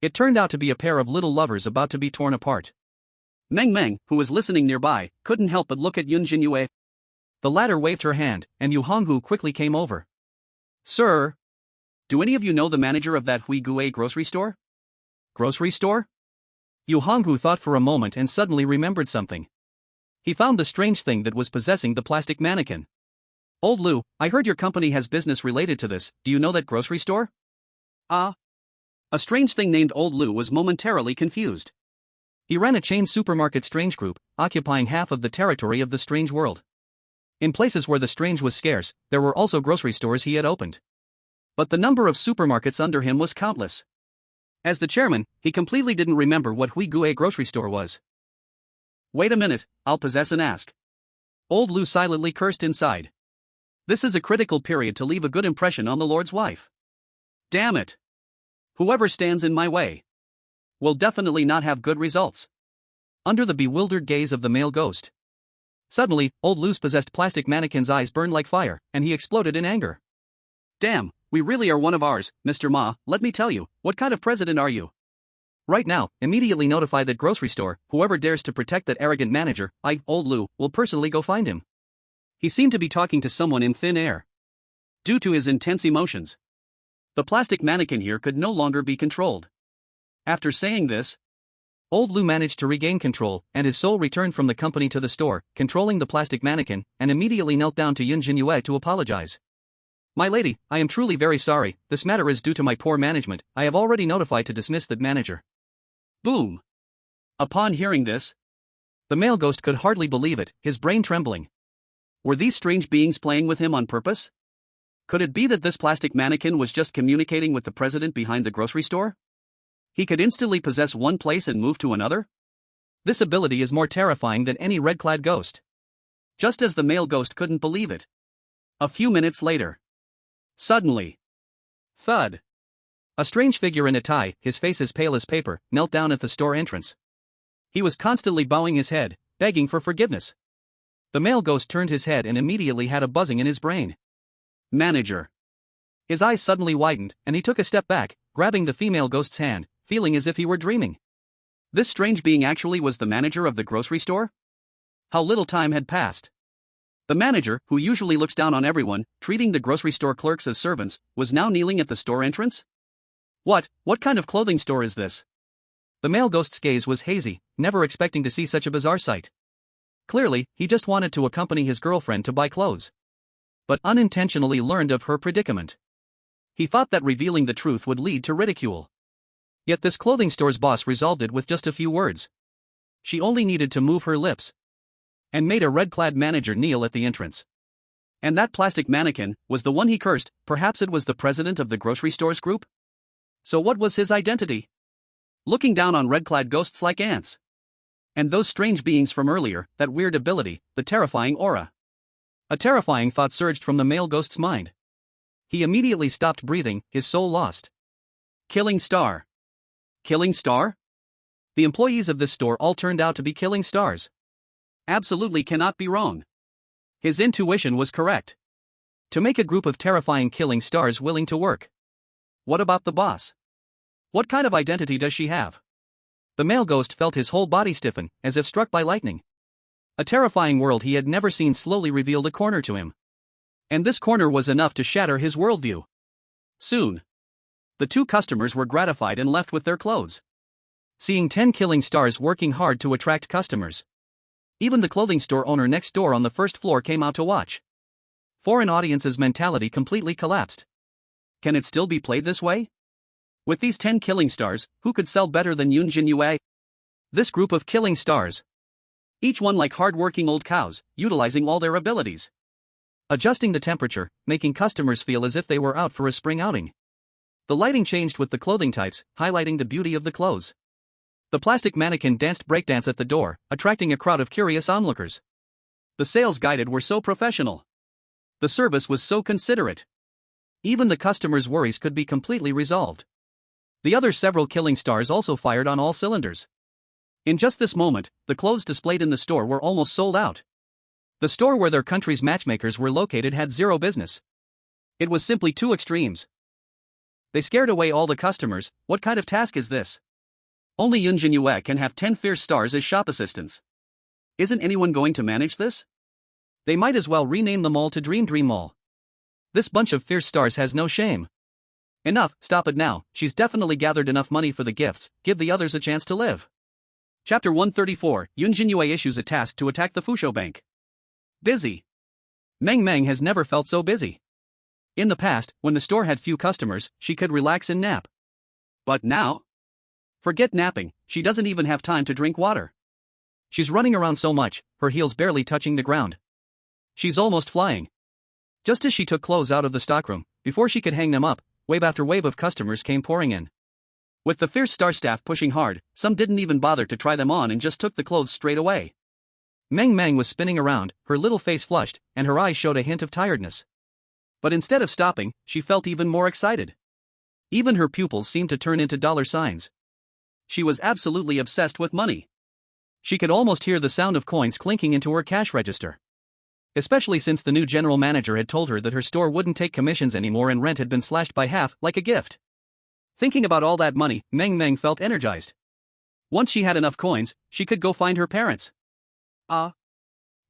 It turned out to be a pair of little lovers about to be torn apart. Meng Meng, who was listening nearby, couldn't help but look at Yun Zhenyue. The latter waved her hand, and Yu Honghu quickly came over. Sir, do any of you know the manager of that Hui grocery store? Grocery store? Yu Honghu thought for a moment and suddenly remembered something. He found the strange thing that was possessing the plastic mannequin. Old Lu, I heard your company has business related to this, do you know that grocery store? A strange thing named Old Lu was momentarily confused. He ran a chain supermarket Strange Group, occupying half of the territory of the Strange World. In places where the strange was scarce, there were also grocery stores he had opened. But the number of supermarkets under him was countless. As the chairman, he completely didn't remember what Hui grocery store was. Wait a minute, I'll possess and ask. Old Lu silently cursed inside. This is a critical period to leave a good impression on the Lord's wife. Damn it. Whoever stands in my way will definitely not have good results. Under the bewildered gaze of the male ghost, suddenly, Old Lu's possessed plastic mannequin's eyes burned like fire, and he exploded in anger. Damn, we really are one of ours, Mr. Ma, let me tell you, what kind of president are you? Right now, immediately notify that grocery store, whoever dares to protect that arrogant manager, Old Lu, will personally go find him. He seemed to be talking to someone in thin air. Due to his intense emotions, the plastic mannequin here could no longer be controlled. After saying this, Old Lu managed to regain control, and his soul returned from the company to the store, controlling the plastic mannequin, and immediately knelt down to Yun Zhenyue to apologize. My lady, I am truly very sorry, this matter is due to my poor management, I have already notified to dismiss the manager. Boom. Upon hearing this, the male ghost could hardly believe it, his brain trembling. Were these strange beings playing with him on purpose? Could it be that this plastic mannequin was just communicating with the president behind the grocery store? He could instantly possess one place and move to another? This ability is more terrifying than any red-clad ghost. Just as the male ghost couldn't believe it. A few minutes later. Suddenly. Thud. A strange figure in a tie, his face as pale as paper, knelt down at the store entrance. He was constantly bowing his head, begging for forgiveness. The male ghost turned his head and immediately had a buzzing in his brain. Manager. His eyes suddenly widened, and he took a step back, grabbing the female ghost's hand, feeling as if he were dreaming. This strange being actually was the manager of the grocery store? How little time had passed. The manager, who usually looks down on everyone, treating the grocery store clerks as servants, was now kneeling at the store entrance? What kind of clothing store is this? The male ghost's gaze was hazy, never expecting to see such a bizarre sight. Clearly, he just wanted to accompany his girlfriend to buy clothes. But unintentionally learned of her predicament. He thought that revealing the truth would lead to ridicule. Yet this clothing store's boss resolved it with just a few words. She only needed to move her lips. And made a red-clad manager kneel at the entrance. And that plastic mannequin was the one he cursed, perhaps it was the president of the grocery store's group? So what was his identity? Looking down on red-clad ghosts like ants. And those strange beings from earlier, that weird ability, the terrifying aura. A terrifying thought surged from the male ghost's mind. He immediately stopped breathing, his soul lost. Killing star. Killing star? The employees of this store all turned out to be killing stars. Absolutely cannot be wrong. His intuition was correct. To make a group of terrifying killing stars willing to work. What about the boss? What kind of identity does she have? The male ghost felt his whole body stiffen, as if struck by lightning. A terrifying world he had never seen slowly revealed a corner to him. And this corner was enough to shatter his worldview. Soon. The two customers were gratified and left with their clothes. Seeing 10 killing stars working hard to attract customers. Even the clothing store owner next door on the first floor came out to watch. Foreign audience's mentality completely collapsed. Can it still be played this way? With these 10 killing stars, who could sell better than Yun Zhenyue? This group of killing stars. Each one like hard-working old cows, utilizing all their abilities. Adjusting the temperature, making customers feel as if they were out for a spring outing. The lighting changed with the clothing types, highlighting the beauty of the clothes. The plastic mannequin danced breakdance at the door, attracting a crowd of curious onlookers. The sales guided were so professional. The service was so considerate. Even the customers' worries could be completely resolved. The other several killing stars also fired on all cylinders. In just this moment, the clothes displayed in the store were almost sold out. The store where their country's matchmakers were located had zero business. It was simply two extremes. They scared away all the customers. What kind of task is this? Only Yun Zhenyue can have 10 fierce stars as shop assistants. Isn't anyone going to manage this? They might as well rename the mall to Dream Mall. This bunch of fierce stars has no shame. Enough, stop it now, she's definitely gathered enough money for the gifts, give the others a chance to live. Chapter 134, Yun Zhenyue issues a task to attack the Fusho Bank. Busy. Meng has never felt so busy. In the past, when the store had few customers, she could relax and nap. But now? Forget napping, she doesn't even have time to drink water. She's running around so much, her heels barely touching the ground. She's almost flying. Just as she took clothes out of the stockroom, before she could hang them up, wave after wave of customers came pouring in. With the fierce star staff pushing hard, some didn't even bother to try them on and just took the clothes straight away. Meng was spinning around, her little face flushed, and her eyes showed a hint of tiredness. But instead of stopping, she felt even more excited. Even her pupils seemed to turn into dollar signs. She was absolutely obsessed with money. She could almost hear the sound of coins clinking into her cash register. Especially since the new general manager had told her that her store wouldn't take commissions anymore and rent had been slashed by half, like a gift. Thinking about all that money, Meng felt energized. Once she had enough coins, she could go find her parents.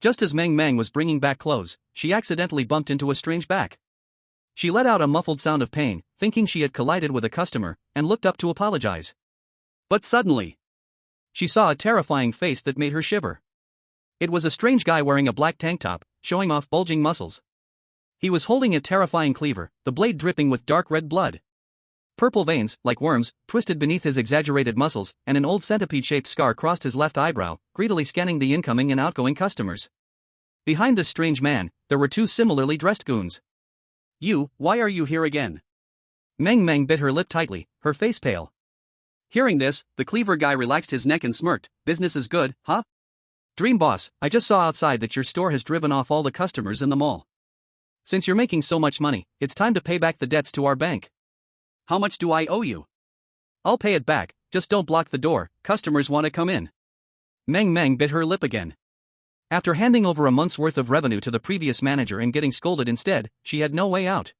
Just as Meng was bringing back clothes, she accidentally bumped into a strange back. She let out a muffled sound of pain, thinking she had collided with a customer, and looked up to apologize. But suddenly, She saw a terrifying face that made her shiver. It was a strange guy wearing a black tank top, showing off bulging muscles. He was holding a terrifying cleaver, the blade dripping with dark red blood. Purple veins, like worms, twisted beneath his exaggerated muscles, and an old centipede-shaped scar crossed his left eyebrow, greedily scanning the incoming and outgoing customers. Behind this strange man, there were two similarly dressed goons. You, why are you here again? Meng Meng bit her lip tightly, her face pale. Hearing this, the cleaver guy relaxed his neck and smirked. Business is good, huh? Dream boss, I just saw outside that your store has driven off all the customers in the mall. Since you're making so much money, it's time to pay back the debts to our bank. How much do I owe you? I'll pay it back, just don't block the door, customers want to come in. Meng Meng bit her lip again. After handing over a month's worth of revenue to the previous manager and getting scolded instead, she had no way out.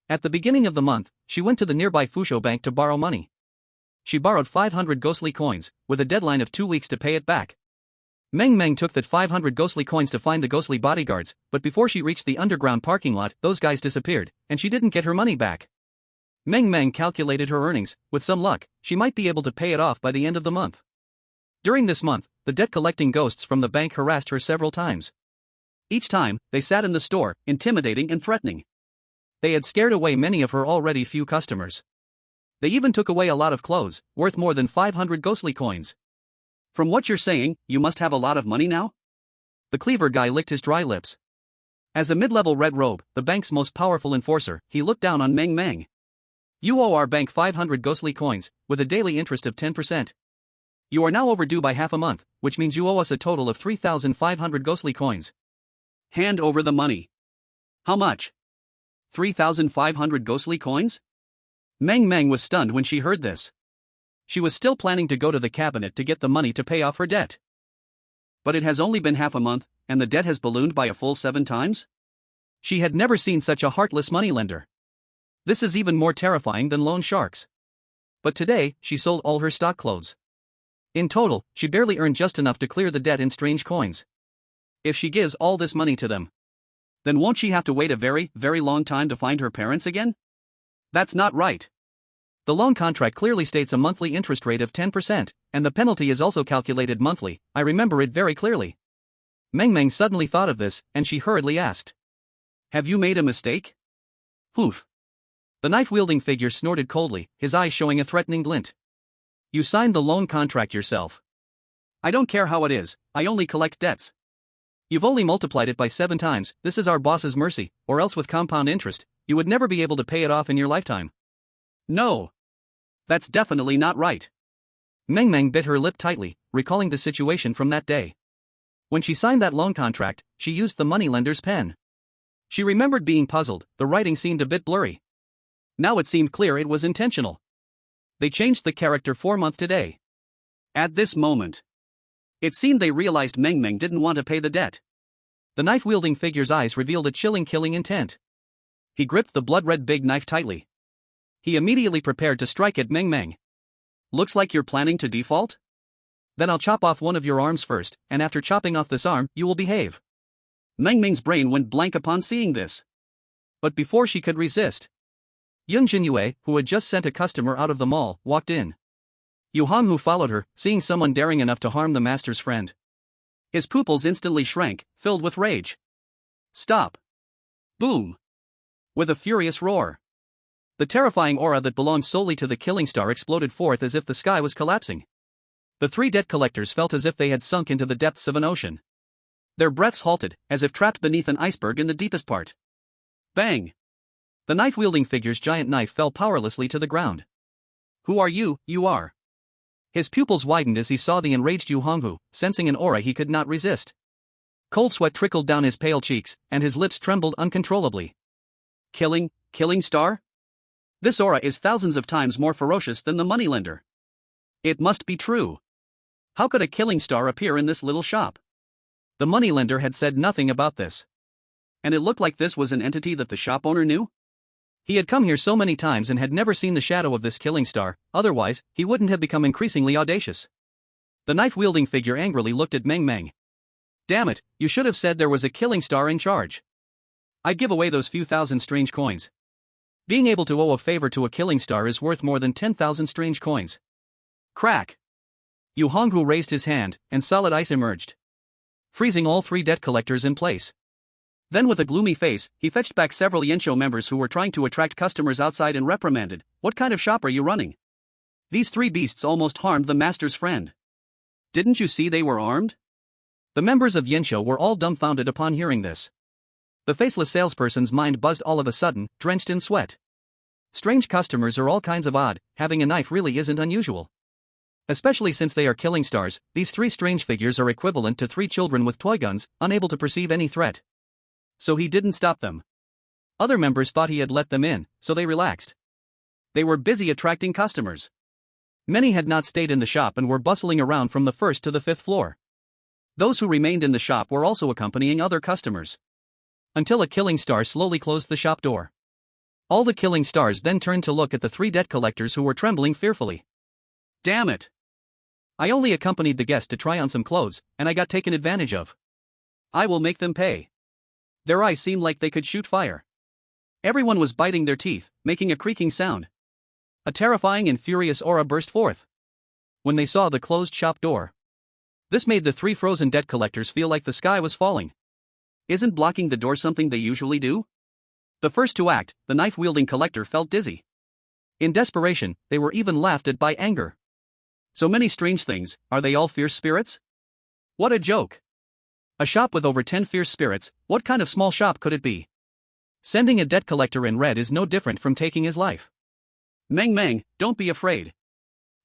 At the beginning of the month, she went to the nearby Fusho Bank to borrow money. She borrowed 500 ghostly coins, with a deadline of 2 weeks to pay it back. Meng Meng took that 500 ghostly coins to find the ghostly bodyguards, but before she reached the underground parking lot, those guys disappeared, and she didn't get her money back. Meng Meng calculated her earnings. With some luck, she might be able to pay it off by the end of the month. During this month, the debt-collecting ghosts from the bank harassed her several times. Each time, they sat in the store, intimidating and threatening. They had scared away many of her already few customers. They even took away a lot of clothes, worth more than 500 ghostly coins. From what you're saying, you must have a lot of money now? The cleaver guy licked his dry lips. As a mid-level red robe, the bank's most powerful enforcer, he looked down on Meng Meng. You owe our bank 500 ghostly coins, with a daily interest of 10%. You are now overdue by half a month, which means you owe us a total of 3,500 ghostly coins. Hand over the money. How much? 3,500 ghostly coins? Meng Meng was stunned when she heard this. She was still planning to go to the cabinet to get the money to pay off her debt. But it has only been half a month, and the debt has ballooned by a full 7 times? She had never seen such a heartless moneylender. This is even more terrifying than loan sharks. But today, she sold all her stock clothes. In total, she barely earned just enough to clear the debt in strange coins. If she gives all this money to them, then won't she have to wait a very, very long time to find her parents again? That's not right. The loan contract clearly states a monthly interest rate of 10%, and the penalty is also calculated monthly. I remember it very clearly. Meng Meng suddenly thought of this, and she hurriedly asked. Have you made a mistake? Poof. The knife-wielding figure snorted coldly, his eyes showing a threatening glint. You signed the loan contract yourself. I don't care how it is, I only collect debts. You've only multiplied it by 7 times, this is our boss's mercy, or else with compound interest, you would never be able to pay it off in your lifetime. No. That's definitely not right. Meng Meng bit her lip tightly, recalling the situation from that day. When she signed that loan contract, she used the moneylender's pen. She remembered being puzzled, the writing seemed a bit blurry. Now it seemed clear it was intentional. They changed the character 4 months today. At this moment, it seemed they realized Meng Meng didn't want to pay the debt. The knife-wielding figure's eyes revealed a chilling killing intent. He gripped the blood-red big knife tightly. He immediately prepared to strike at Meng Meng. Looks like you're planning to default? Then I'll chop off one of your arms first, and after chopping off this arm, you will behave. Meng Meng's brain went blank upon seeing this. But before she could resist, Yun Zhenyue, who had just sent a customer out of the mall, walked in. Yu Honghu followed her, seeing someone daring enough to harm the master's friend. His pupils instantly shrank, filled with rage. Stop! Boom! With a furious roar, the terrifying aura that belonged solely to the killing star exploded forth as if the sky was collapsing. The 3 debt collectors felt as if they had sunk into the depths of an ocean. Their breaths halted, as if trapped beneath an iceberg in the deepest part. Bang! The knife-wielding figure's giant knife fell powerlessly to the ground. Who are you, you are? His pupils widened as he saw the enraged Yu Honghu, sensing an aura he could not resist. Cold sweat trickled down his pale cheeks, and his lips trembled uncontrollably. Killing star? This aura is thousands of times more ferocious than the moneylender. It must be true. How could a killing star appear in this little shop? The moneylender had said nothing about this. And it looked like this was an entity that the shop owner knew? He had come here so many times and had never seen the shadow of this killing star, otherwise, he wouldn't have become increasingly audacious. The knife-wielding figure angrily looked at Meng Meng. Damn it, you should have said there was a killing star in charge. I'd give away those few thousand strange coins. Being able to owe a favor to a killing star is worth more than 10,000 strange coins. Crack! Yu Honghu raised his hand, and solid ice emerged, freezing all three debt collectors in place. Then with a gloomy face, he fetched back several Yinshou members who were trying to attract customers outside and reprimanded, "What kind of shop are you running? These three beasts almost harmed the master's friend. Didn't you see they were armed?" The members of Yinshou were all dumbfounded upon hearing this. The faceless salesperson's mind buzzed all of a sudden, drenched in sweat. Strange customers are all kinds of odd, having a knife really isn't unusual. Especially since they are killing stars, these three strange figures are equivalent to three children with toy guns, unable to perceive any threat. So he didn't stop them. Other members thought he had let them in, so they relaxed. They were busy attracting customers. Many had not stayed in the shop and were bustling around from the first to the fifth floor. Those who remained in the shop were also accompanying other customers. Until a killing star slowly closed the shop door. All the killing stars then turned to look at the three debt collectors who were trembling fearfully. "Damn it! I only accompanied the guest to try on some clothes, and I got taken advantage of. I will make them pay." Their eyes seemed like they could shoot fire. Everyone was biting their teeth, making a creaking sound. A terrifying and furious aura burst forth when they saw the closed shop door. This made the three frozen debt collectors feel like the sky was falling. Isn't blocking the door something they usually do? The first to act, the knife-wielding collector felt dizzy. In desperation, they were even laughed at by anger. So many strange things, are they all fierce spirits? What a joke! A shop with over 10 fierce spirits, what kind of small shop could it be? Sending a debt collector in red is no different from taking his life. "Meng Meng, don't be afraid."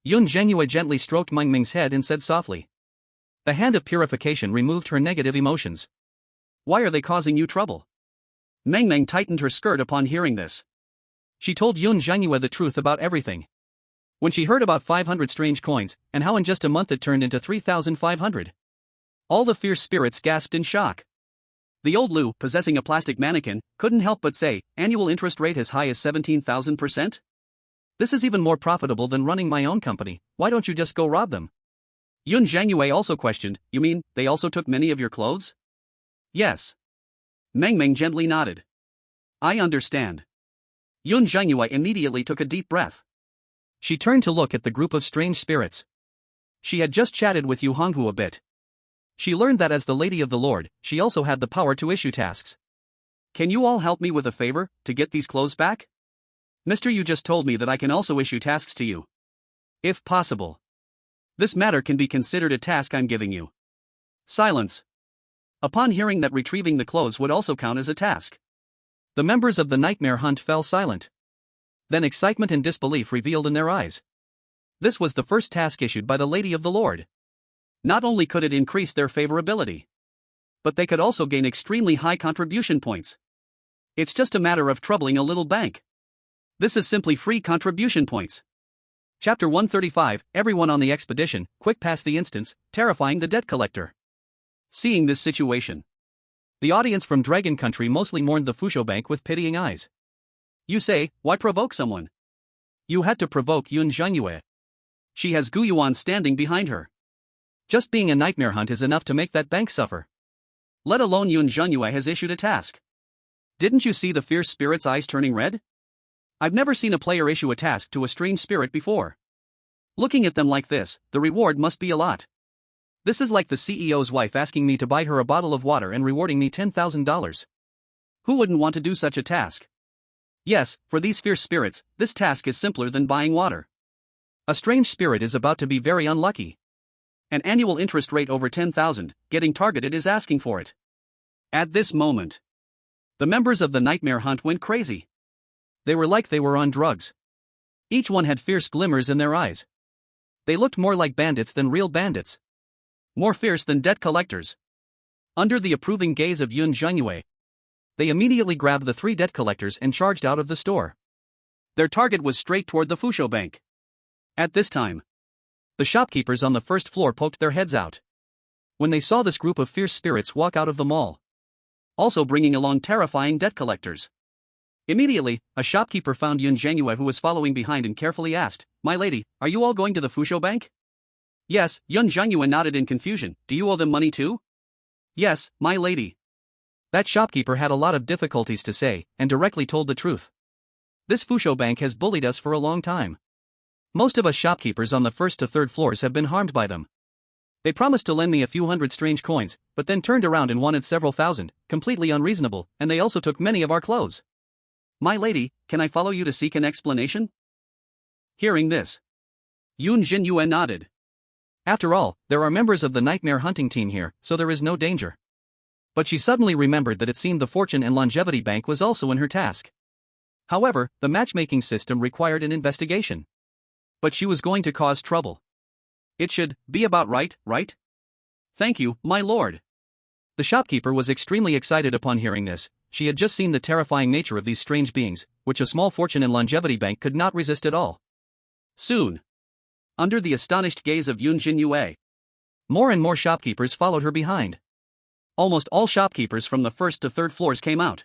Yun Zhenyue gently stroked Meng Meng's head and said softly. The hand of purification removed her negative emotions. "Why are they causing you trouble?" Meng Meng tightened her skirt upon hearing this. She told Yun Zhenyue the truth about everything. When she heard about 500 strange coins, and how in just a month it turned into 3,500. All the fierce spirits gasped in shock. The old Lu, possessing a plastic mannequin, couldn't help but say, "Annual interest rate as high as 17,000%? This is even more profitable than running my own company, why don't you just go rob them?" Yun Zhenyue also questioned, "You mean, they also took many of your clothes?" "Yes." Meng Meng gently nodded. "I understand." Yun Zhenyue immediately took a deep breath. She turned to look at the group of strange spirits. She had just chatted with Yu Honghu a bit. She learned that as the Lady of the Lord, she also had the power to issue tasks. "Can you all help me with a favor, to get these clothes back? Mr. Yu just told me that I can also issue tasks to you. If possible. This matter can be considered a task I'm giving you." Silence. Upon hearing that retrieving the clothes would also count as a task, the members of the Nightmare Hunt fell silent. Then excitement and disbelief revealed in their eyes. This was the first task issued by the Lady of the Lord. Not only could it increase their favorability, but they could also gain extremely high contribution points. It's just a matter of troubling a little bank. This is simply free contribution points. Chapter 135, Everyone on the expedition, quick past the instance, terrifying the debt collector. Seeing this situation, the audience from Dragon Country mostly mourned the Fusho Bank with pitying eyes. You say, why provoke someone? You had to provoke Yun Zhenyue. She has Gu Yuan standing behind her. Just being a nightmare hunt is enough to make that bank suffer. Let alone Yun Zhenyue has issued a task. Didn't you see the fierce spirit's eyes turning red? I've never seen a player issue a task to a strange spirit before. Looking at them like this, the reward must be a lot. This is like the CEO's wife asking me to buy her a bottle of water and rewarding me $10,000. Who wouldn't want to do such a task? Yes, for these fierce spirits, this task is simpler than buying water. A strange spirit is about to be very unlucky. An annual interest rate over 10,000, getting targeted is asking for it. At this moment, the members of the Nightmare Hunt went crazy. They were like they were on drugs. Each one had fierce glimmers in their eyes. They looked more like bandits than real bandits. More fierce than debt collectors. Under the approving gaze of Yun Zhenyue, they immediately grabbed the three debt collectors and charged out of the store. Their target was straight toward the Fusho Bank. At this time, the shopkeepers on the first floor poked their heads out when they saw this group of fierce spirits walk out of the mall, also bringing along terrifying debt collectors. Immediately, a shopkeeper found Yun Zhenyue who was following behind and carefully asked, "My lady, are you all going to the Fusho Bank?" Yes, Yun Zhenyue nodded in confusion. "Do you owe them money too?" Yes, my lady. That shopkeeper had a lot of difficulties to say, and directly told the truth. This Fusho Bank has bullied us for a long time. Most of us shopkeepers on the first to third floors have been harmed by them. They promised to lend me a few hundred strange coins, but then turned around and wanted several thousand, completely unreasonable, and they also took many of our clothes. My lady, can I follow you to seek an explanation? Hearing this, Yun Zhenyue nodded. After all, there are members of the nightmare hunting team here, so there is no danger. But she suddenly remembered that it seemed the Fortune and Longevity Bank was also in her task. However, the matchmaking system required an investigation. But she was going to cause trouble. It should be about right? Thank you, my lord. The shopkeeper was extremely excited upon hearing this. She had just seen the terrifying nature of these strange beings, which a small Fortune and Longevity Bank could not resist at all. Soon, under the astonished gaze of Yun Zhenyue, more and more shopkeepers followed her behind. Almost all shopkeepers from the first to third floors came out.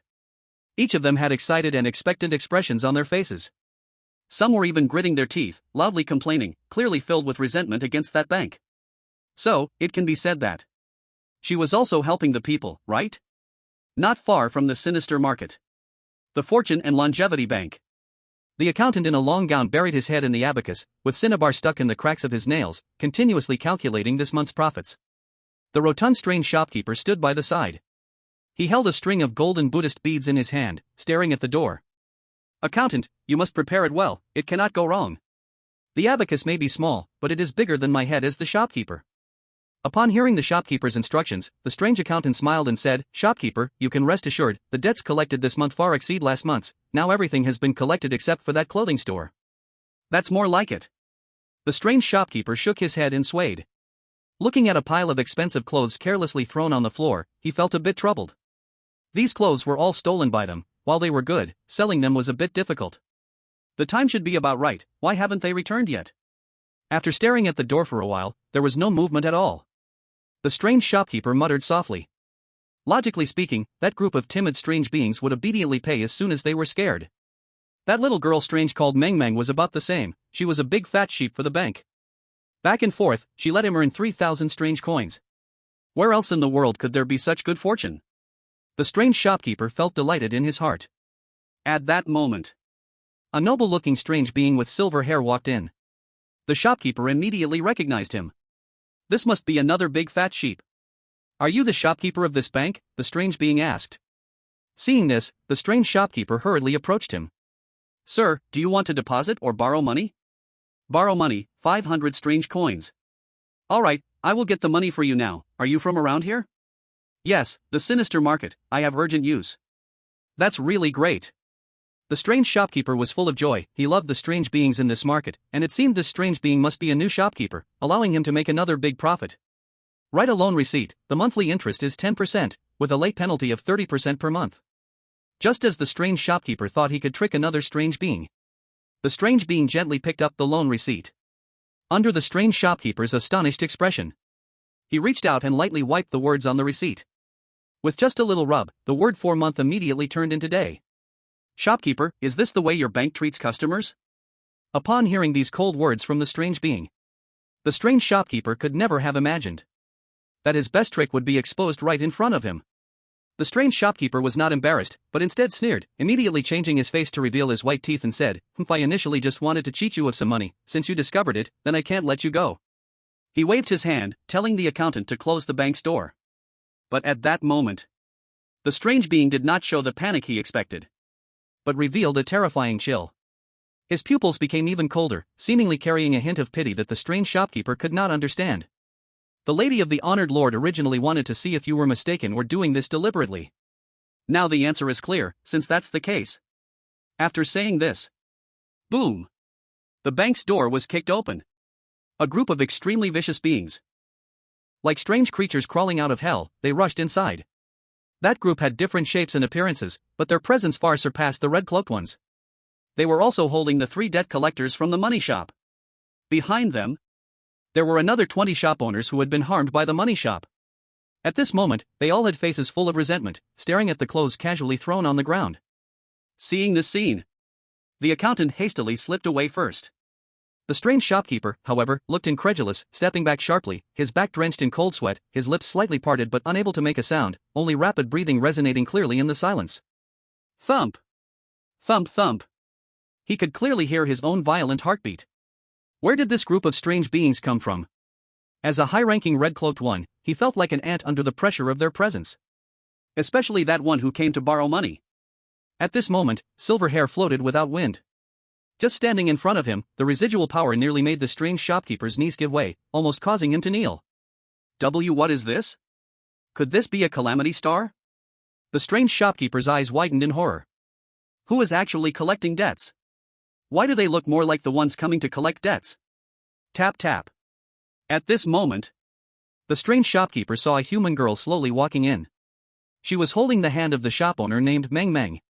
Each of them had excited and expectant expressions on their faces. Some were even gritting their teeth, loudly complaining, clearly filled with resentment against that bank. So, it can be said that she was also helping the people, right? Not far from the sinister market. The Fortune and Longevity Bank. The accountant in a long gown buried his head in the abacus, with cinnabar stuck in the cracks of his nails, continuously calculating this month's profits. The rotund strange shopkeeper stood by the side. He held a string of golden Buddhist beads in his hand, staring at the door. Accountant, you must prepare it well, it cannot go wrong. The abacus may be small, but it is bigger than my head as the shopkeeper. Upon hearing the shopkeeper's instructions, the strange accountant smiled and said, "Shopkeeper, you can rest assured, the debts collected this month far exceed last month's. Now everything has been collected except for that clothing store." That's more like it. The strange shopkeeper shook his head and swayed. Looking at a pile of expensive clothes carelessly thrown on the floor, he felt a bit troubled. These clothes were all stolen by them. While they were good, selling them was a bit difficult. The time should be about right, why haven't they returned yet? After staring at the door for a while, there was no movement at all. The strange shopkeeper muttered softly. Logically speaking, that group of timid strange beings would obediently pay as soon as they were scared. That little girl strange called Meng Meng was about the same. She was a big fat sheep for the bank. Back and forth, she let him earn 3,000 strange coins. Where else in the world could there be such good fortune? The strange shopkeeper felt delighted in his heart. At that moment, a noble-looking strange being with silver hair walked in. The shopkeeper immediately recognized him. This must be another big fat sheep. "Are you the shopkeeper of this bank?" the strange being asked. Seeing this, the strange shopkeeper hurriedly approached him. "Sir, do you want to deposit or borrow money?" "Borrow money, 500 strange coins." "Alright, I will get the money for you now. Are you from around here?" "Yes, the sinister market, I have urgent use." "That's really great." The strange shopkeeper was full of joy. He loved the strange beings in this market, and it seemed this strange being must be a new shopkeeper, allowing him to make another big profit. Write a loan receipt. The monthly interest is 10%, with a late penalty of 30% per month. Just as the strange shopkeeper thought he could trick another strange being, the strange being gently picked up the loan receipt. Under the strange shopkeeper's astonished expression, he reached out and lightly wiped the words on the receipt. With just a little rub, the word for month immediately turned into day. "Shopkeeper, is this the way your bank treats customers?" Upon hearing these cold words from the strange being, the strange shopkeeper could never have imagined that his best trick would be exposed right in front of him. The strange shopkeeper was not embarrassed, but instead sneered, immediately changing his face to reveal his white teeth and said, "If I initially just wanted to cheat you of some money, since you discovered it, then I can't let you go." He waved his hand, telling the accountant to close the bank's door. But at that moment, the strange being did not show the panic he expected, but revealed a terrifying chill. His pupils became even colder, seemingly carrying a hint of pity that the strange shopkeeper could not understand. "The lady of the honored lord originally wanted to see if you were mistaken or doing this deliberately." Now the answer is clear, since that's the case. After saying this, boom! The bank's door was kicked open. A group of extremely vicious beings, like strange creatures crawling out of hell, they rushed inside. That group had different shapes and appearances, but their presence far surpassed the red-cloaked ones. They were also holding the 3 debt collectors from the money shop. Behind them, there were another 20 shop owners who had been harmed by the money shop. At this moment, they all had faces full of resentment, staring at the clothes casually thrown on the ground. Seeing this scene, the accountant hastily slipped away first. The strange shopkeeper, however, looked incredulous, stepping back sharply, his back drenched in cold sweat, his lips slightly parted but unable to make a sound, only rapid breathing resonating clearly in the silence. Thump! Thump thump! He could clearly hear his own violent heartbeat. Where did this group of strange beings come from? As a high-ranking red-cloaked one, he felt like an ant under the pressure of their presence. Especially that one who came to borrow money. At this moment, silver hair floated without wind. Just standing in front of him, the residual power nearly made the strange shopkeeper's knees give way, almost causing him to kneel. What is this? Could this be a calamity star? The strange shopkeeper's eyes widened in horror. Who is actually collecting debts? Why do they look more like the ones coming to collect debts? Tap tap. At this moment, the strange shopkeeper saw a human girl slowly walking in. She was holding the hand of the shop owner named Meng Meng.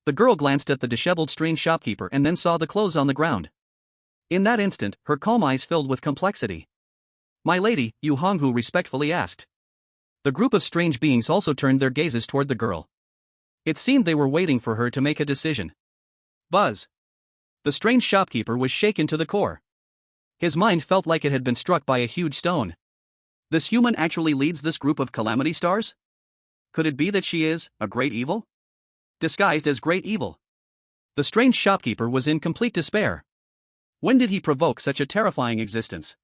The girl glanced at the disheveled strange shopkeeper and then saw the clothes on the ground. In that instant, her calm eyes filled with complexity. "My lady," Yu Honghu respectfully asked. The group of strange beings also turned their gazes toward the girl. It seemed they were waiting for her to make a decision. Buzz. The strange shopkeeper was shaken to the core. His mind felt like it had been struck by a huge stone. This human actually leads this group of calamity stars? Could it be that she is a great evil? Disguised as great evil. The strange shopkeeper was in complete despair. When did he provoke such a terrifying existence?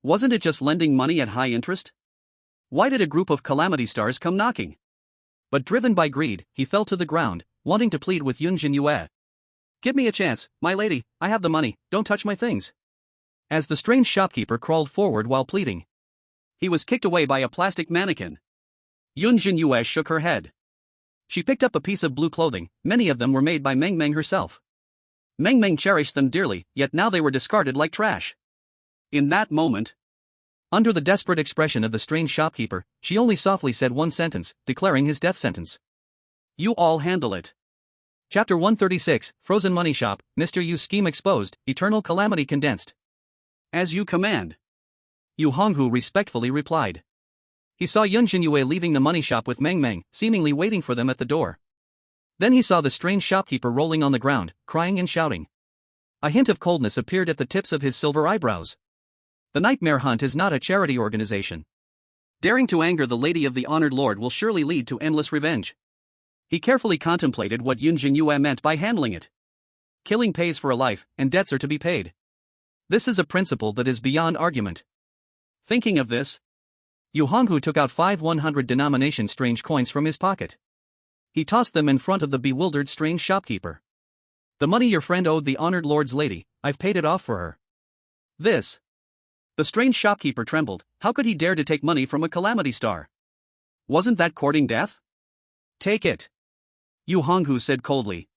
Wasn't it just lending money at high interest? Why did a group of calamity stars come knocking? But driven by greed, he fell to the ground, wanting to plead with Yun Zhenyue. "Give me a chance, my lady, I have the money, don't touch my things." As the strange shopkeeper crawled forward while pleading, he was kicked away by a plastic mannequin. Yun Zhenyue shook her head. She picked up a piece of blue clothing. Many of them were made by Meng Meng herself. Meng Meng cherished them dearly, yet now they were discarded like trash. In that moment, under the desperate expression of the strange shopkeeper, she only softly said one sentence, declaring his death sentence. "You all handle it." Chapter 136, Frozen Money Shop, Mr. Yu's scheme exposed, eternal calamity condensed. "As you command," Yu Honghu respectfully replied. He saw Yun Zhenyue leaving the money shop with Meng Meng, seemingly waiting for them at the door. Then he saw the strange shopkeeper rolling on the ground, crying and shouting. A hint of coldness appeared at the tips of his silver eyebrows. The Nightmare Hunt is not a charity organization. Daring to anger the lady of the honored lord will surely lead to endless revenge. He carefully contemplated what Yun Zhenyue meant by handling it. Killing pays for a life, and debts are to be paid. This is a principle that is beyond argument. Thinking of this, Yu Honghu took out 5 100 denomination strange coins from his pocket. He tossed them in front of the bewildered strange shopkeeper. "The money your friend owed the honored lord's lady, I've paid it off for her." This. The strange shopkeeper trembled. How could he dare to take money from a calamity star? Wasn't that courting death? "Take it," Yu Honghu said coldly.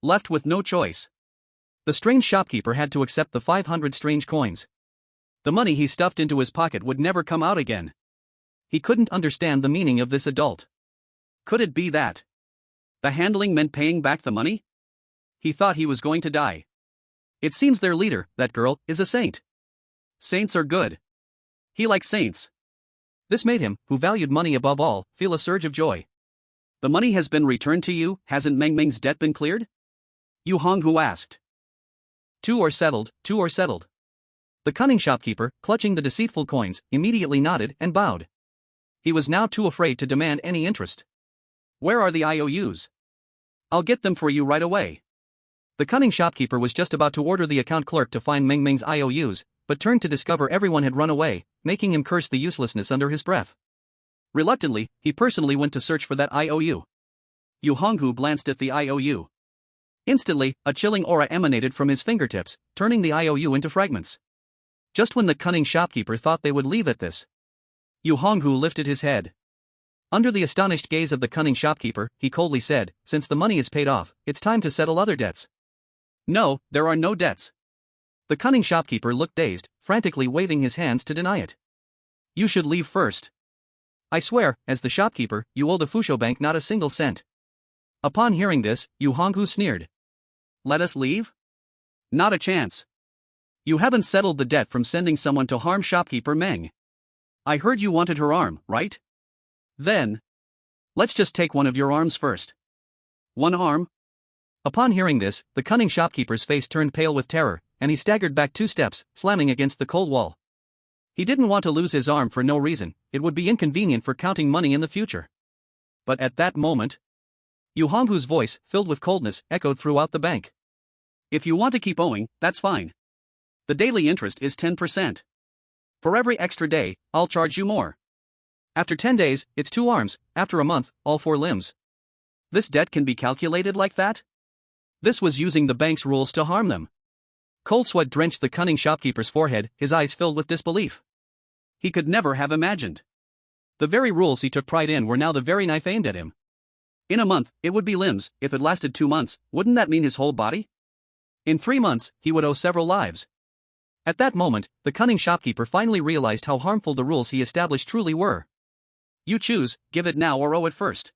Left with no choice, the strange shopkeeper had to accept the 500 strange coins. The money he stuffed into his pocket would never come out again. He couldn't understand the meaning of this adult. Could it be that the handling meant paying back the money? He thought he was going to die. It seems their leader, that girl, is a saint. Saints are good. He likes saints. This made him, who valued money above all, feel a surge of joy. "The money has been returned to you, hasn't Meng Meng's debt been cleared?" Yu Honghu asked. Two are settled, two are settled." The cunning shopkeeper, clutching the deceitful coins, immediately nodded and bowed. He was now too afraid to demand any interest. "Where are the IOUs? I'll get them for you right away." The cunning shopkeeper was just about to order the account clerk to find Meng Meng's IOUs, but turned to discover everyone had run away, making him curse the uselessness under his breath. Reluctantly, he personally went to search for that IOU. Yu Honghu glanced at the IOU. Instantly, a chilling aura emanated from his fingertips, turning the IOU into fragments. Just when the cunning shopkeeper thought they would leave at this, Yu Honghu lifted his head. Under the astonished gaze of the cunning shopkeeper, he coldly said, "Since the money is paid off, it's time to settle other debts." "No, there are no debts." The cunning shopkeeper looked dazed, frantically waving his hands to deny it. "You should leave first. I swear, as the shopkeeper, you owe the Fusho Bank not a single cent." Upon hearing this, Yu Honghu sneered. "Let us leave? Not a chance. You haven't settled the debt from sending someone to harm shopkeeper Meng. I heard you wanted her arm, right? Then, let's just take one of your arms first." "One arm?" Upon hearing this, the cunning shopkeeper's face turned pale with terror, and he staggered back 2 steps, slamming against the cold wall. He didn't want to lose his arm for no reason. It would be inconvenient for counting money in the future. But at that moment, Yu Honghu's voice, filled with coldness, echoed throughout the bank. "If you want to keep owing, that's fine. The daily interest is 10%. For every extra day, I'll charge you more. After 10 days, it's 2 arms, after a month, all 4 limbs. This debt can be calculated like that? This was using the bank's rules to harm them. Cold sweat drenched the cunning shopkeeper's forehead, his eyes filled with disbelief. He could never have imagined. The very rules he took pride in were now the very knife aimed at him. In a month, it would be limbs. If it lasted 2 months, wouldn't that mean his whole body? In 3 months, he would owe several lives. At that moment, the cunning shopkeeper finally realized how harmful the rules he established truly were. You choose, give it now or owe it first.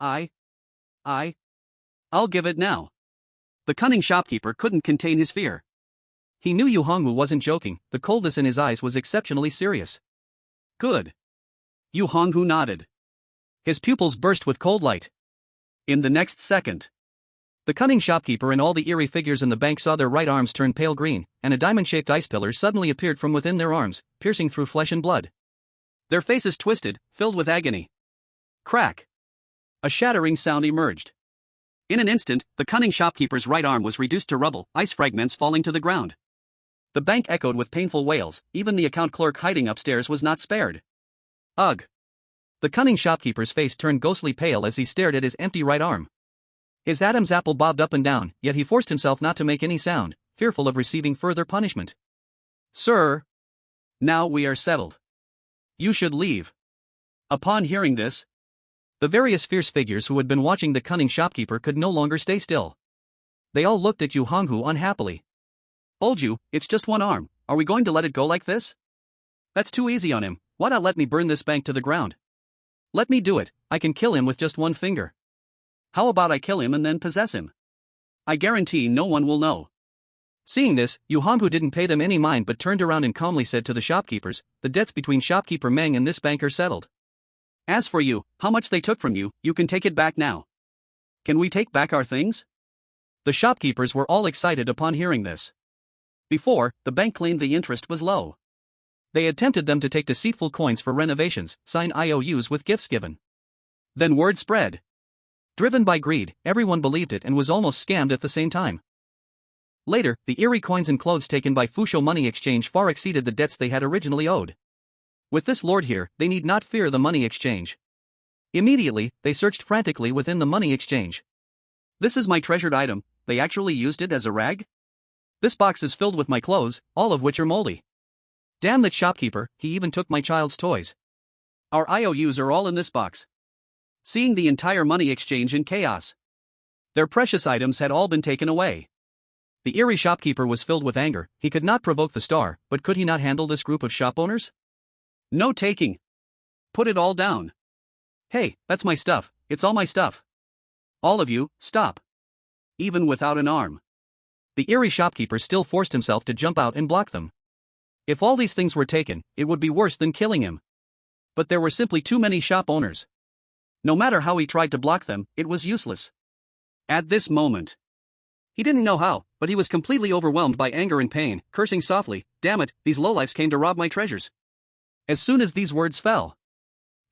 I'll give it now. The cunning shopkeeper couldn't contain his fear. He knew Yu Hongwu wasn't joking, the coldness in his eyes was exceptionally serious. Good. Yu Hongwu nodded. His pupils burst with cold light. In the next second, the cunning shopkeeper and all the eerie figures in the bank saw their right arms turn pale green, and a diamond-shaped ice pillar suddenly appeared from within their arms, piercing through flesh and blood. Their faces twisted, filled with agony. Crack! A shattering sound emerged. In an instant, the cunning shopkeeper's right arm was reduced to rubble, ice fragments falling to the ground. The bank echoed with painful wails, even the account clerk hiding upstairs was not spared. Ugh! The cunning shopkeeper's face turned ghostly pale as he stared at his empty right arm. His Adam's apple bobbed up and down, yet he forced himself not to make any sound, fearful of receiving further punishment. Sir! Now we are settled. You should leave. Upon hearing this, the various fierce figures who had been watching the cunning shopkeeper could no longer stay still. They all looked at Yu Hongwu unhappily. Old you, it's just one arm, are we going to let it go like this? That's too easy on him, why not let me burn this bank to the ground? Let me do it, I can kill him with just one finger. How about I kill him and then possess him? I guarantee no one will know. Seeing this, Yu Hongwu didn't pay them any mind but turned around and calmly said to the shopkeepers, the debts between shopkeeper Meng and this bank are settled. As for you, how much they took from you, you can take it back now. Can we take back our things? The shopkeepers were all excited upon hearing this. Before, the bank claimed the interest was low. They had tempted them to take deceitful coins for renovations, sign IOUs with gifts given. Then word spread. Driven by greed, everyone believed it and was almost scammed at the same time. Later, the Eerie coins and clothes taken by Fusho Money Exchange far exceeded the debts they had originally owed. With this lord here, they need not fear the money exchange. Immediately, they searched frantically within the money exchange. This is my treasured item, they actually used it as a rag? This box is filled with my clothes, all of which are moldy. Damn that shopkeeper, he even took my child's toys. Our IOUs are all in this box. Seeing the entire money exchange in chaos. Their precious items had all been taken away. The Eerie shopkeeper was filled with anger, he could not provoke the star, but could he not handle this group of shop owners? No taking. Put it all down. Hey, that's my stuff, it's all my stuff. All of you, stop. Even without an arm. The Eerie shopkeeper still forced himself to jump out and block them. If all these things were taken, it would be worse than killing him. But there were simply too many shop owners. No matter how he tried to block them, it was useless. At this moment, he didn't know how, but he was completely overwhelmed by anger and pain, cursing softly, damn it, these lowlifes came to rob my treasures. As soon as these words fell,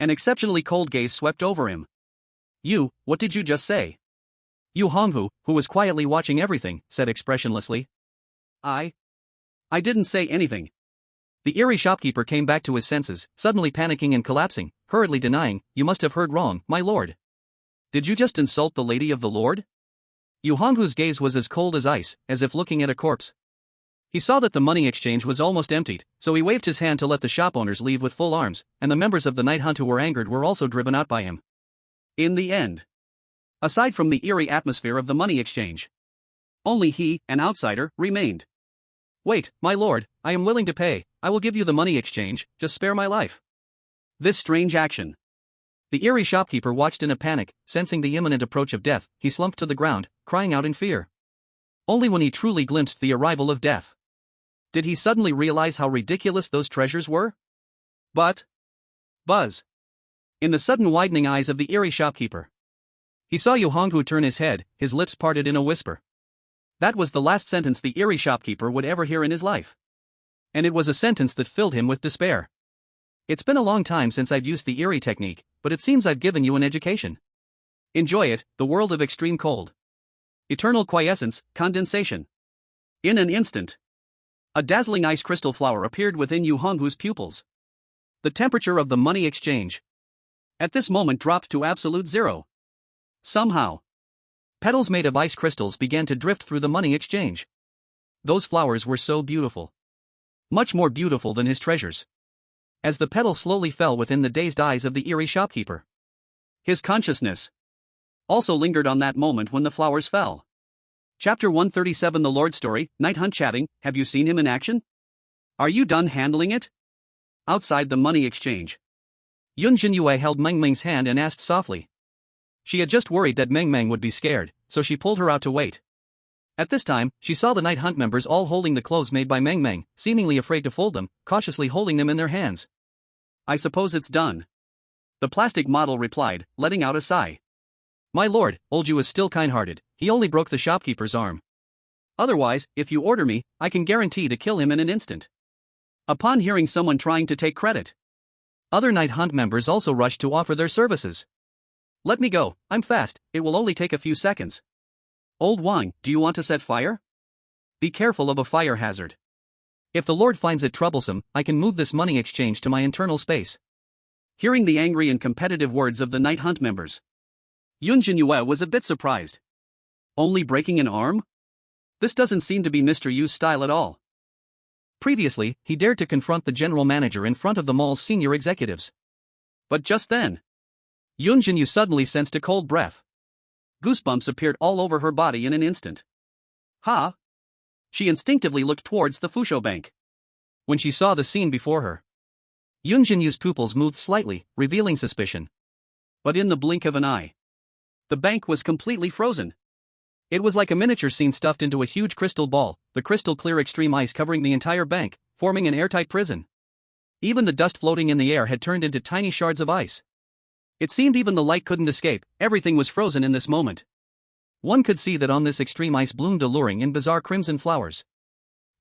an exceptionally cold gaze swept over him. You, what did you just say? Yu Hongwu, who was quietly watching everything, said expressionlessly. I didn't say anything. The Eerie shopkeeper came back to his senses, suddenly panicking and collapsing, hurriedly denying, you must have heard wrong, my lord. Did you just insult the lady of the lord? Yu Hongwu's gaze was as cold as ice, as if looking at a corpse. He saw that the money exchange was almost emptied, so he waved his hand to let the shop owners leave with full arms, and the members of the Night Hunt who were angered were also driven out by him. In the end, aside from the eerie atmosphere of the money exchange, only he, an outsider, remained. Wait, my lord, I am willing to pay, I will give you the money exchange, just spare my life. This strange action. The Eerie shopkeeper watched in a panic, sensing the imminent approach of death, he slumped to the ground, crying out in fear. Only when he truly glimpsed the arrival of death did he suddenly realize how ridiculous those treasures were? But buzz. In the sudden widening eyes of the Eerie shopkeeper, he saw Yu Hongwu turn his head, his lips parted in a whisper. That was the last sentence the Eerie shopkeeper would ever hear in his life. And it was a sentence that filled him with despair. It's been a long time since I've used the Eerie technique, but it seems I've given you an education. Enjoy it, the world of extreme cold. Eternal quiescence, condensation. In an instant, A dazzling ice crystal flower appeared within Yu Honghu's pupils. The temperature of the money exchange at this moment dropped to absolute zero. Somehow, petals made of ice crystals began to drift through the money exchange. Those flowers were so beautiful. Much more beautiful than his treasures. As the petals slowly fell within the dazed eyes of the Eerie shopkeeper, his consciousness also lingered on that moment when the flowers fell. Chapter 137 The Lord Story, Night Hunt Chatting. Have you seen him in action? Are you done handling it? Outside the money exchange, Yun Zhenyue held Meng Meng's hand and asked softly. She had just worried that Meng Meng would be scared, so she pulled her out to wait. At this time, she saw the Night Hunt members all holding the clothes made by Meng Meng, seemingly afraid to fold them, cautiously holding them in their hands. I suppose it's done, the plastic model replied, letting out a sigh. My lord, Old Yu is still kind-hearted, he only broke the shopkeeper's arm. Otherwise, if you order me, I can guarantee to kill him in an instant. Upon hearing someone trying to take credit, other Night Hunt members also rushed to offer their services. Let me go, I'm fast, it will only take a few seconds. Old Wang, do you want to set fire? Be careful of a fire hazard. If the Lord finds it troublesome, I can move this money exchange to my internal space. Hearing the angry and competitive words of the Night Hunt members, Yun Zhenyue was a bit surprised. Only breaking an arm? This doesn't seem to be Mr. Yu's style at all. Previously, he dared to confront the general manager in front of the mall's senior executives. But just then, Yun Zhenyue suddenly sensed a cold breath. Goosebumps appeared all over her body in an instant. Ha! She instinctively looked towards the Fusho Bank. When she saw the scene before her, Yun Zhenyue's pupils moved slightly, revealing suspicion. But in the blink of an eye, the bank was completely frozen. It was like a miniature scene stuffed into a huge crystal ball, the crystal clear extreme ice covering the entire bank, forming an airtight prison. Even the dust floating in the air had turned into tiny shards of ice. It seemed even the light couldn't escape, everything was frozen in this moment. One could see that on this extreme ice bloomed alluring and bizarre crimson flowers.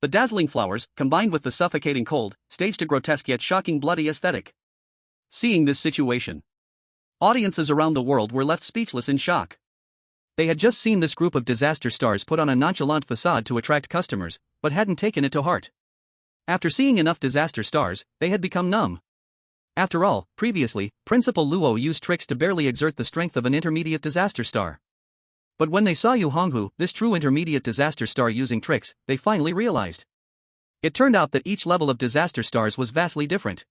The dazzling flowers, combined with the suffocating cold, staged a grotesque yet shocking bloody aesthetic. Seeing this situation, audiences around the world were left speechless in shock. They had just seen this group of disaster stars put on a nonchalant facade to attract customers, but hadn't taken it to heart. After seeing enough disaster stars, they had become numb. After all, previously, Principal Luo used tricks to barely exert the strength of an intermediate disaster star. But when they saw Yu Honghu, this true intermediate disaster star using tricks, they finally realized. It turned out that each level of disaster stars was vastly different.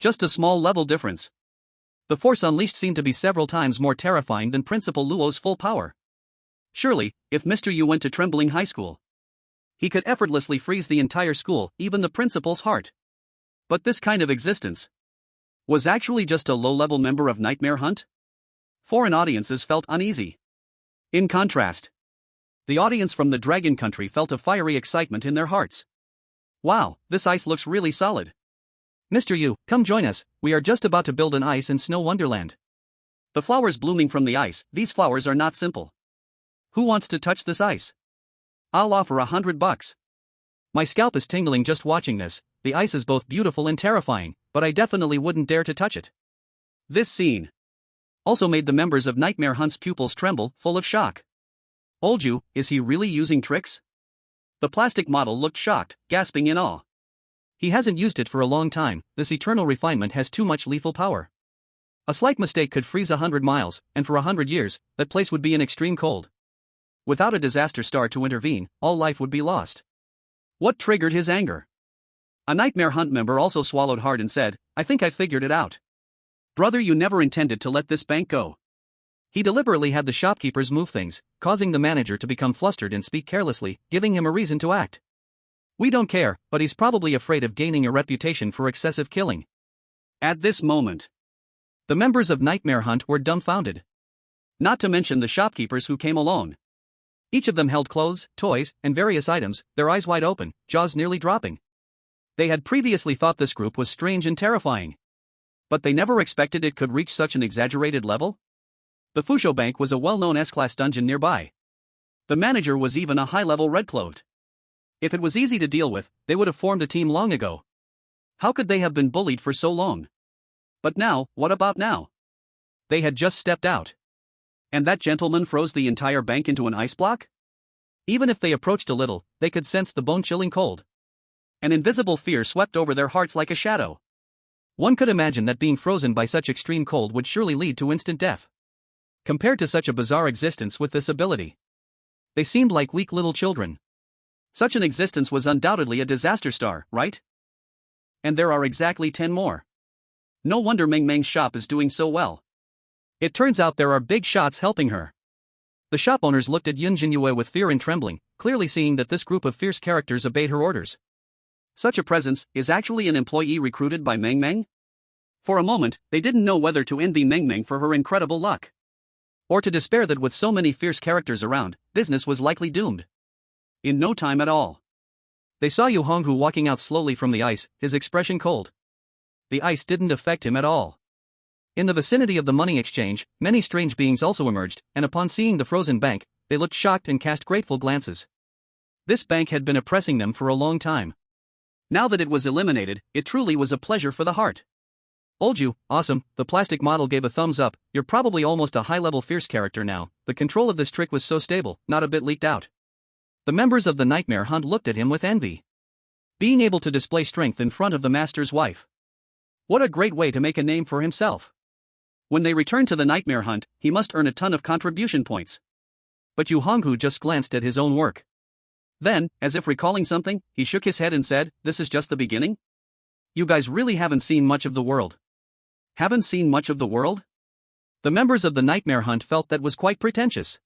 Just a small level difference. The force unleashed seemed to be several times more terrifying than Principal Luo's full power. Surely, if Mr. Yu went to Trembling High School, he could effortlessly freeze the entire school, even the principal's heart. But this kind of existence was actually just a low-level member of Nightmare Hunt? Foreign audiences felt uneasy. In contrast, the audience from the Dragon Country felt a fiery excitement in their hearts. Wow, this ice looks really solid. Mr. Yu, come join us, we are just about to build an ice and snow wonderland. The flowers blooming from the ice, these flowers are not simple. Who wants to touch this ice? I'll offer $100. My scalp is tingling just watching this, the ice is both beautiful and terrifying, but I definitely wouldn't dare to touch it. This scene also made the members of Nightmare Hunt's pupils tremble, full of shock. Old Yu, is he really using tricks? The plastic model looked shocked, gasping in awe. He hasn't used it for a long time, this eternal refinement has too much lethal power. A slight mistake could freeze 100 miles, and for 100 years, that place would be in extreme cold. Without a disaster star to intervene, all life would be lost. What triggered his anger? A Nightmare Hunt member also swallowed hard and said, I think I figured it out. Brother, you never intended to let this bank go. He deliberately had the shopkeepers move things, causing the manager to become flustered and speak carelessly, giving him a reason to act. We don't care, but he's probably afraid of gaining a reputation for excessive killing. At this moment, the members of Nightmare Hunt were dumbfounded. Not to mention the shopkeepers who came along. Each of them held clothes, toys, and various items, their eyes wide open, jaws nearly dropping. They had previously thought this group was strange and terrifying. But they never expected it could reach such an exaggerated level. The Fusho Bank was a well-known S-class dungeon nearby. The manager was even a high-level red-clothed. If it was easy to deal with, they would have formed a team long ago. How could they have been bullied for so long? But now, what about now? They had just stepped out. And that gentleman froze the entire bank into an ice block? Even if they approached a little, they could sense the bone-chilling cold. An invisible fear swept over their hearts like a shadow. One could imagine that being frozen by such extreme cold would surely lead to instant death. Compared to such a bizarre existence with this ability, they seemed like weak little children. Such an existence was undoubtedly a disaster star, right? And there are exactly 10 more. No wonder Meng Meng's shop is doing so well. It turns out there are big shots helping her. The shop owners looked at Yun Zhenyue with fear and trembling, clearly seeing that this group of fierce characters obeyed her orders. Such a presence is actually an employee recruited by Meng Meng? For a moment, they didn't know whether to envy Meng Meng for her incredible luck, or to despair that with so many fierce characters around, business was likely doomed. In no time at all, they saw Yu Honghu walking out slowly from the ice, his expression cold. The ice didn't affect him at all. In the vicinity of the money exchange, many strange beings also emerged, and upon seeing the frozen bank, they looked shocked and cast grateful glances. This bank had been oppressing them for a long time. Now that it was eliminated, it truly was a pleasure for the heart. Old you, awesome, the plastic model gave a thumbs up. You're probably almost a high-level fierce character now. The control of this trick was so stable, not a bit leaked out. The members of the Nightmare Hunt looked at him with envy. Being able to display strength in front of the master's wife. What a great way to make a name for himself. When they returned to the Nightmare Hunt, he must earn a ton of contribution points. But Yu Honghu just glanced at his own work. Then, as if recalling something, he shook his head and said, "This is just the beginning? You guys really haven't seen much of the world." Haven't seen much of the world? The members of the Nightmare Hunt felt that was quite pretentious.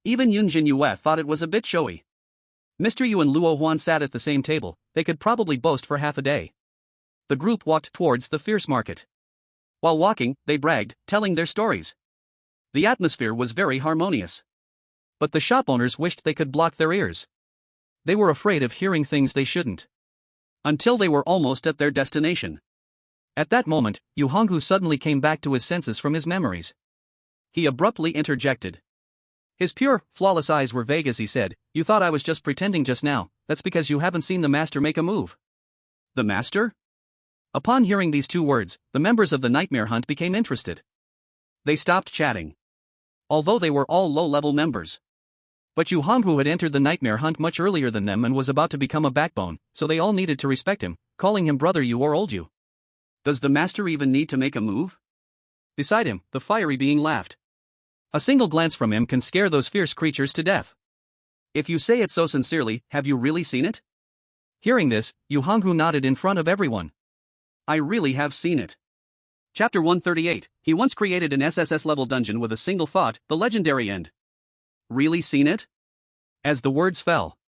Even Yun Zhenyue thought it was a bit showy. Mr. Yu and Luo Huan sat at the same table, they could probably boast for half a day. The group walked towards the fierce market. While walking, they bragged, telling their stories. The atmosphere was very harmonious. But the shop owners wished they could block their ears. They were afraid of hearing things they shouldn't. Until they were almost at their destination. At that moment, Yu Honghu suddenly came back to his senses from his memories. He abruptly interjected. His pure, flawless eyes were vague as he said, "You thought I was just pretending just now, that's because you haven't seen the master make a move." The master? Upon hearing these two words, the members of the Nightmare Hunt became interested. They stopped chatting. Although they were all low-level members. But Yu Honghu had entered the Nightmare Hunt much earlier than them and was about to become a backbone, so they all needed to respect him, calling him Brother Yu or Old Yu. Does the master even need to make a move? Beside him, the fiery being laughed. A single glance from him can scare those fierce creatures to death. If you say it so sincerely, have you really seen it? Hearing this, Yu Honghu nodded in front of everyone. I really have seen it. Chapter 138, he once created an SSS-level dungeon with a single thought, the legendary end. Really seen it? As the words fell,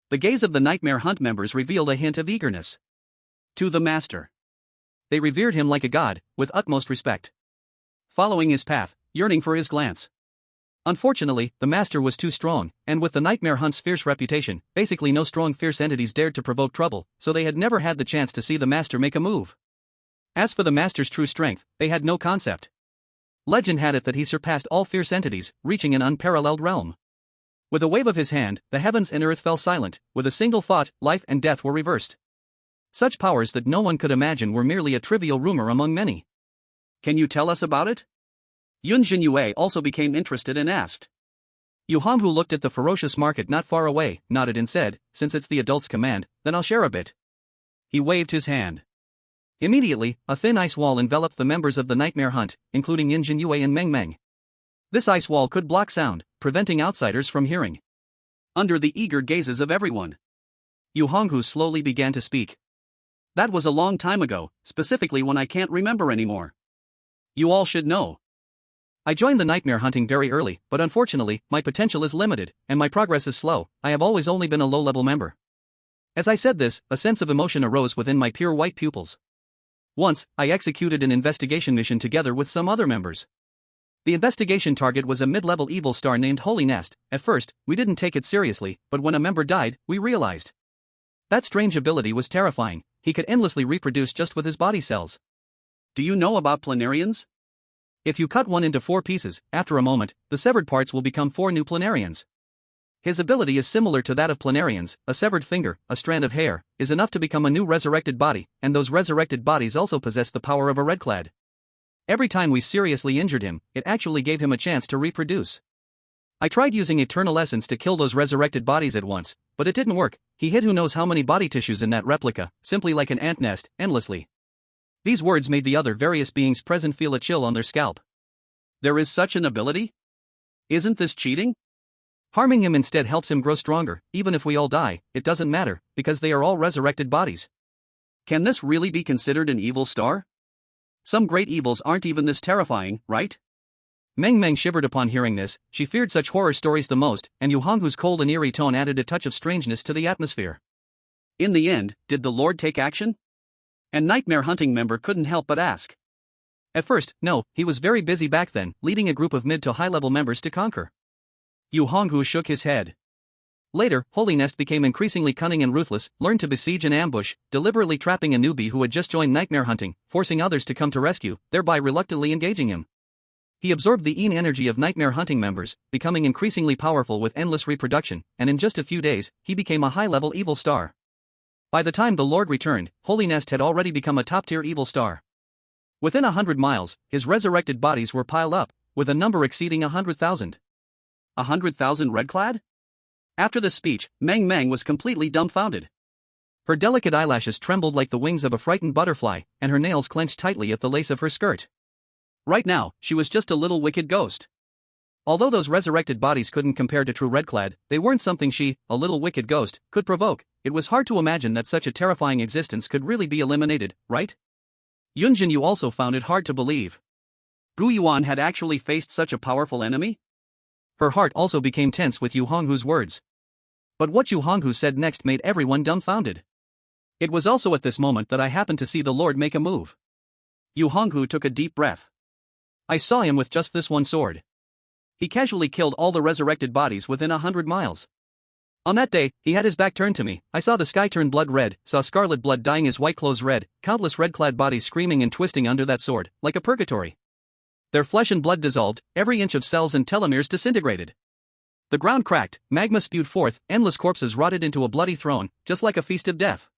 the gaze of the Nightmare Hunt members revealed a hint of eagerness. To the master. They revered him like a god, with utmost respect. Following his path, yearning for his glance. Unfortunately, the master was too strong, and with the Nightmare Hunt's fierce reputation, basically no strong fierce entities dared to provoke trouble, so they had never had the chance to see the master make a move. As for the master's true strength, they had no concept. Legend had it that he surpassed all fierce entities, reaching an unparalleled realm. With a wave of his hand, the heavens and earth fell silent, with a single thought, life and death were reversed. Such powers that no one could imagine were merely a trivial rumor among many. Can you tell us about it? Yun Zhenyue also became interested and asked. Yu Honghu looked at the ferocious market not far away, nodded and said, "Since it's the adult's command, then I'll share a bit." He waved his hand. Immediately, a thin ice wall enveloped the members of the Nightmare Hunt, including Yun Zhenyue and Meng Meng. This ice wall could block sound, preventing outsiders from hearing. Under the eager gazes of everyone, Yu Honghu slowly began to speak. That was a long time ago, specifically when I can't remember anymore. You all should know. I joined the nightmare hunting very early, but unfortunately, my potential is limited, and my progress is slow. I have always only been a low-level member. As I said this, a sense of emotion arose within my pure white pupils. Once, I executed an investigation mission together with some other members. The investigation target was a mid-level evil star named Holy Nest. At first, we didn't take it seriously, but when a member died, we realized. That strange ability was terrifying. He could endlessly reproduce just with his body cells. Do you know about planarians? If you cut one into 4 pieces, after a moment, the severed parts will become 4 new planarians. His ability is similar to that of planarians. A severed finger, a strand of hair, is enough to become a new resurrected body, and those resurrected bodies also possess the power of a red-clad. Every time we seriously injured him, it actually gave him a chance to reproduce. I tried using eternal essence to kill those resurrected bodies at once, but it didn't work. He hid who knows how many body tissues in that replica, simply like an ant nest, endlessly. These words made the other various beings present feel a chill on their scalp. There is such an ability? Isn't this cheating? Harming him instead helps him grow stronger. Even if we all die, it doesn't matter, because they are all resurrected bodies. Can this really be considered an evil star? Some great evils aren't even this terrifying, right? Meng Meng shivered upon hearing this. She feared such horror stories the most, and Yu Honghu's cold and eerie tone added a touch of strangeness to the atmosphere. In the end, did the Lord take action? And Nightmare Hunting member couldn't help but ask. At first, no, he was very busy back then, leading a group of mid to high-level members to conquer. Yu Honghu shook his head. Later, Holy Nest became increasingly cunning and ruthless, learned to besiege and ambush, deliberately trapping a newbie who had just joined Nightmare Hunting, forcing others to come to rescue, thereby reluctantly engaging him. He absorbed the Een energy of Nightmare Hunting members, becoming increasingly powerful with endless reproduction, and in just a few days, he became a high-level evil star. By the time the Lord returned, Holy Nest had already become a top-tier evil star. Within 100 miles, his resurrected bodies were piled up, with a number exceeding 100,000. 100,000 red-clad? After the speech, Meng Meng was completely dumbfounded. Her delicate eyelashes trembled like the wings of a frightened butterfly, and her nails clenched tightly at the lace of her skirt. Right now, she was just a little wicked ghost. Although those resurrected bodies couldn't compare to true red-clad, they weren't something she, a little wicked ghost, could provoke. It was hard to imagine that such a terrifying existence could really be eliminated, right? Yun Zhenyue also found it hard to believe. Gu Yuan had actually faced such a powerful enemy? Her heart also became tense with Yu Honghu's words. But what Yu Honghu said next made everyone dumbfounded. It was also at this moment that I happened to see the Lord make a move. Yu Honghu took a deep breath. I saw him with just this one sword. He casually killed all the resurrected bodies within 100 miles. On that day, he had his back turned to me. I saw the sky turn blood red, saw scarlet blood dyeing his white clothes red, countless red-clad bodies screaming and twisting under that sword, like a purgatory. Their flesh and blood dissolved, every inch of cells and telomeres disintegrated. The ground cracked, magma spewed forth, endless corpses rotted into a bloody throne, just like a feast of death.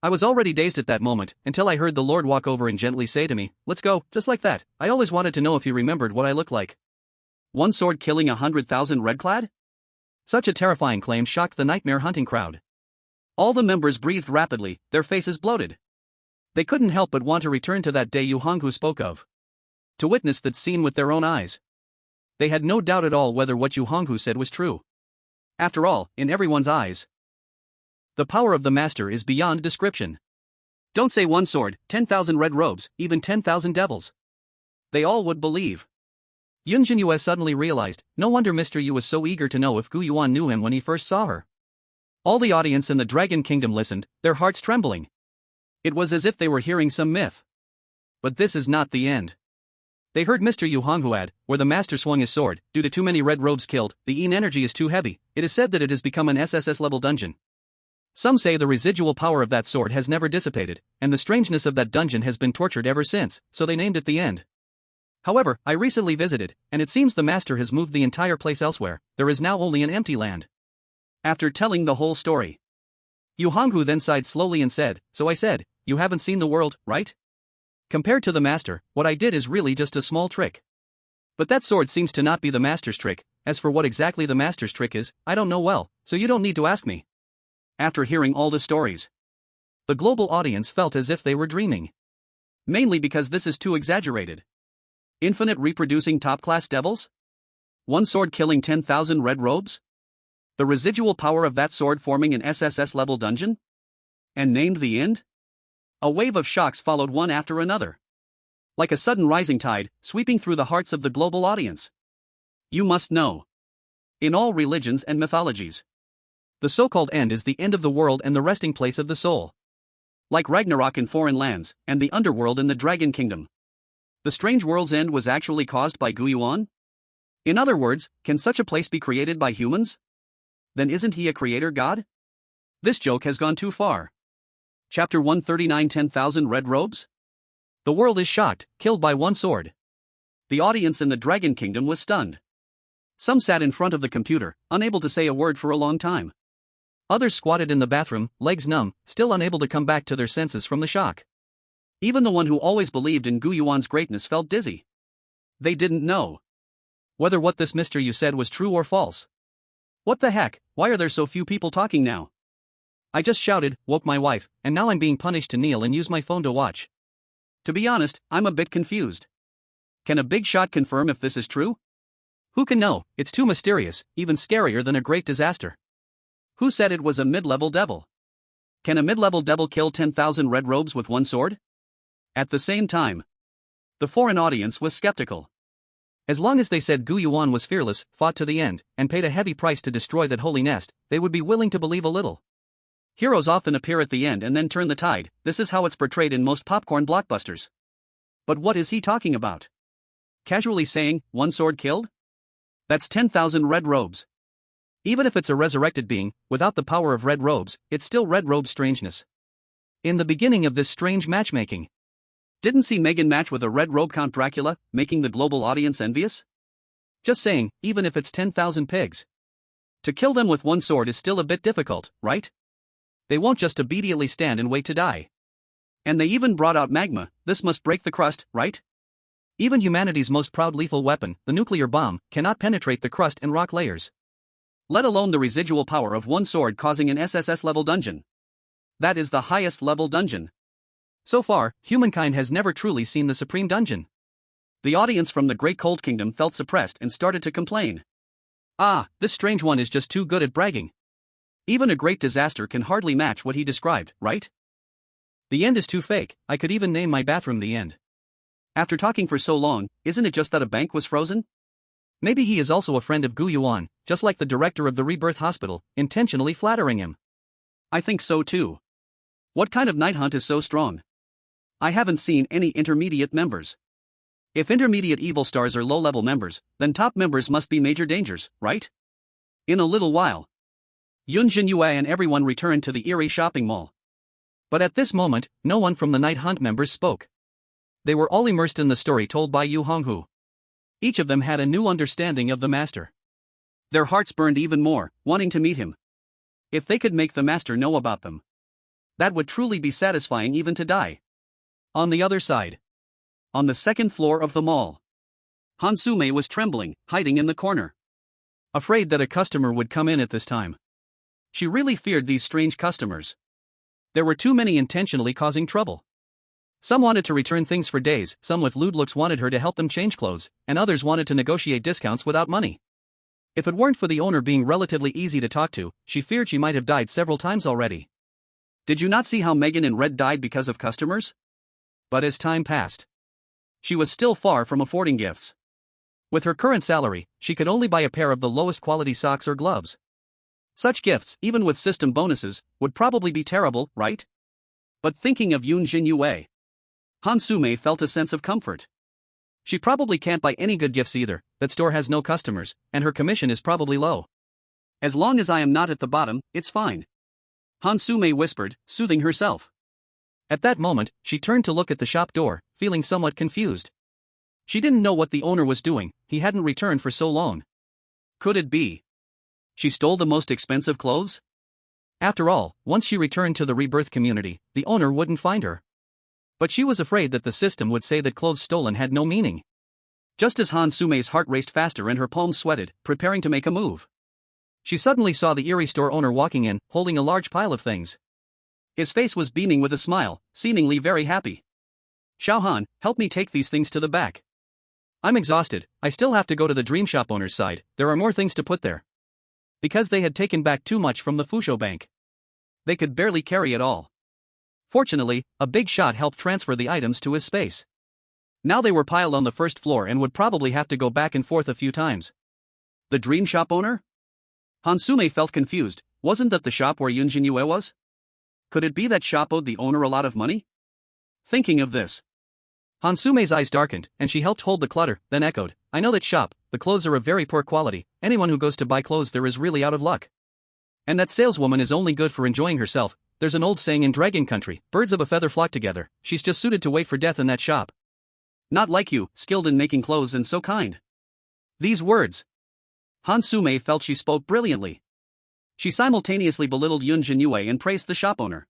I was already dazed at that moment, until I heard the Lord walk over and gently say to me, "Let's go," just like that. I always wanted to know if he remembered what I looked like. One sword killing 100,000 red-clad? Such a terrifying claim shocked the Nightmare Hunting crowd. All the members breathed rapidly, their faces bloated. They couldn't help but want to return to that day Yu Honghu spoke of. To witness that scene with their own eyes. They had no doubt at all whether what Yu Honghu said was true. After all, in everyone's eyes, the power of the master is beyond description. Don't say one sword, 10,000 red robes, even 10,000 devils. They all would believe. Yun Zhenyue suddenly realized, no wonder Mr. Yu was so eager to know if Gu Yuan knew him when he first saw her. All the audience in the Dragon Kingdom listened, their hearts trembling. It was as if they were hearing some myth. But this is not the end. They heard Mr. Yu Honghu add, where the master swung his sword, due to too many red robes killed, the Een energy is too heavy. It is said that it has become an SSS-level dungeon. Some say the residual power of that sword has never dissipated, and the strangeness of that dungeon has been tortured ever since, so they named it the End. However, I recently visited, and it seems the master has moved the entire place elsewhere. There is now only an empty land. After telling the whole story, Yu Honghu then sighed slowly and said, "So I said, you haven't seen the world, right? Compared to the master, what I did is really just a small trick. But that sword seems to not be the master's trick. As for what exactly the master's trick is, I don't know well, so you don't need to ask me." After hearing all the stories, the global audience felt as if they were dreaming. Mainly because this is too exaggerated. Infinite reproducing top-class devils? One sword killing 10,000 red robes? The residual power of that sword forming an SSS-level dungeon? And named the End? A wave of shocks followed one after another. Like a sudden rising tide, sweeping through the hearts of the global audience. You must know. In all religions and mythologies, the so-called end is the end of the world and the resting place of the soul. Like Ragnarok in foreign lands, and the underworld in the Dragon Kingdom. The strange world's end was actually caused by Gu Yuan? In other words, can such a place be created by humans? Then isn't he a creator god? This joke has gone too far. Chapter 139 10,000 Red Robes? The world is shocked, killed by one sword. The audience in the Dragon Kingdom was stunned. Some sat in front of the computer, unable to say a word for a long time. Others squatted in the bathroom, legs numb, still unable to come back to their senses from the shock. Even the one who always believed in Gu Yuan's greatness felt dizzy. They didn't know Whether what this Mr. Yu said was true or false. What the heck, why are there so few people talking now? I just shouted, woke my wife, and now I'm being punished to kneel and use my phone to watch. To be honest, I'm a bit confused. Can a big shot confirm if this is true? Who can know? It's too mysterious, even scarier than a great disaster. Who said it was a mid-level devil? Can a mid-level devil kill 10,000 red robes with one sword? At the same time, the foreign audience was skeptical. As long as they said Gu Yuan was fearless, fought to the end, and paid a heavy price to destroy that holy nest, they would be willing to believe a little. Heroes often appear at the end and then turn the tide. This is how it's portrayed in most popcorn blockbusters. But what is he talking about? Casually saying, one sword killed? That's 10,000 red robes. Even if it's a resurrected being, without the power of red robes, it's still red robe strangeness. In the beginning of this strange matchmaking, didn't see Megan match with a red robe Count Dracula, making the global audience envious? Just saying, even if it's 10,000 pigs. To kill them with one sword is still a bit difficult, right? They won't just immediately stand and wait to die. And they even brought out magma. This must break the crust, right? Even humanity's most proud lethal weapon, the nuclear bomb, cannot penetrate the crust and rock layers. Let alone the residual power of one sword causing an SSS-level dungeon. That is the highest level dungeon. So far, humankind has never truly seen the Supreme Dungeon. The audience from the Great Cold Kingdom felt suppressed and started to complain. Ah, this strange one is just too good at bragging. Even a great disaster can hardly match what he described, right? The end is too fake. I could even name my bathroom the end. After talking for so long, isn't it just that a bank was frozen? Maybe he is also a friend of Gu Yuan, just like the director of the Rebirth Hospital, intentionally flattering him. I think so too. What kind of night hunt is so strong? I haven't seen any intermediate members. If intermediate evil stars are low-level members, then top members must be major dangers, right? In a little while, Yun Zhenyue and everyone returned to the Eerie shopping mall. But at this moment, no one from the Night Hunt members spoke. They were all immersed in the story told by Yu Honghu. Each of them had a new understanding of the master. Their hearts burned even more, wanting to meet him. If they could make the master know about them, that would truly be satisfying even to die. On the other side, on the second floor of the mall, Hansume was trembling, hiding in the corner, afraid that a customer would come in at this time. She really feared these strange customers. There were too many intentionally causing trouble. Some wanted to return things for days, some with lewd looks wanted her to help them change clothes, and others wanted to negotiate discounts without money. If it weren't for the owner being relatively easy to talk to, she feared she might have died several times already. Did you not see how Megan in red died because of customers? But as time passed, she was still far from affording gifts. With her current salary, she could only buy a pair of the lowest quality socks or gloves. Such gifts, even with system bonuses, would probably be terrible, right? But thinking of Yun Zhenyue, Hansume felt a sense of comfort. She probably can't buy any good gifts either, that store has no customers, and her commission is probably low. As long as I am not at the bottom, it's fine, Hansume whispered, soothing herself. At that moment, she turned to look at the shop door, feeling somewhat confused. She didn't know what the owner was doing, he hadn't returned for so long. Could it be she stole the most expensive clothes? After all, once she returned to the Rebirth community, the owner wouldn't find her. But she was afraid that the system would say that clothes stolen had no meaning. Just as Hansume's heart raced faster and her palms sweated, preparing to make a move, she suddenly saw the Eerie store owner walking in, holding a large pile of things. His face was beaming with a smile, seemingly very happy. Xiaohan, help me take these things to the back. I'm exhausted, I still have to go to the dream shop owner's side, there are more things to put there. Because they had taken back too much from the Fusho Bank. They could barely carry it all. Fortunately, a big shot helped transfer the items to his space. Now they were piled on the first floor and would probably have to go back and forth a few times. The dream shop owner? Hansume felt confused. Wasn't that the shop where Yun Zhenyue was? Could it be that shop owed the owner a lot of money? Thinking of this, Hansume's eyes darkened, and she helped hold the clutter, then echoed, I know that shop, the clothes are of very poor quality, anyone who goes to buy clothes there is really out of luck. And that saleswoman is only good for enjoying herself, there's an old saying in Dragon Country, birds of a feather flock together, she's just suited to wait for death in that shop. Not like you, skilled in making clothes and so kind. These words, Hansume felt she spoke brilliantly. She simultaneously belittled Yun Zhenyue and praised the shop owner.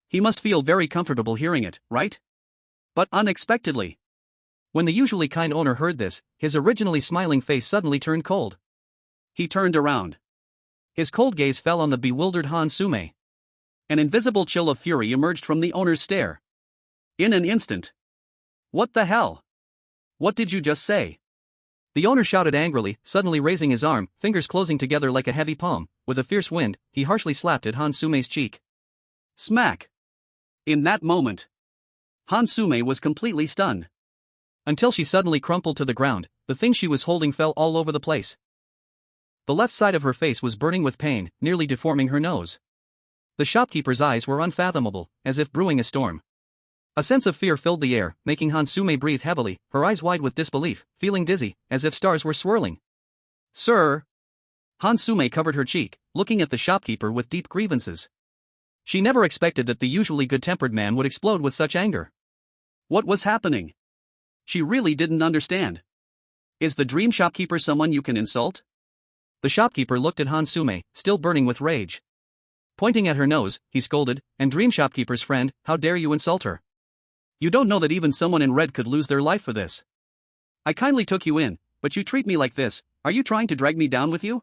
He must feel very comfortable hearing it, right? But unexpectedly, When the usually kind owner heard this, his originally smiling face suddenly turned cold. He turned around. His cold gaze fell on the bewildered Han Sume. An invisible chill of fury emerged from the owner's stare. In an instant. What the hell? What did you just say? The owner shouted angrily, suddenly raising his arm, fingers closing together like a heavy palm. With a fierce wind, he harshly slapped at Han Sume's cheek. Smack! In that moment, Han Sume was completely stunned. Until she suddenly crumpled to the ground, the thing she was holding fell all over the place. The left side of her face was burning with pain, nearly deforming her nose. The shopkeeper's eyes were unfathomable, as if brewing a storm. A sense of fear filled the air, making Han Sume breathe heavily, her eyes wide with disbelief, feeling dizzy, as if stars were swirling. Sir! Han Sume covered her cheek, looking at the shopkeeper with deep grievances. She never expected that the usually good-tempered man would explode with such anger. What was happening? She really didn't understand. Is the dream shopkeeper someone you can insult? The shopkeeper looked at Han Sume, still burning with rage. Pointing at her nose, he scolded, "And dream shopkeeper's friend, how dare you insult her? You don't know that even someone in red could lose their life for this. I kindly took you in, but you treat me like this. Are you trying to drag me down with you?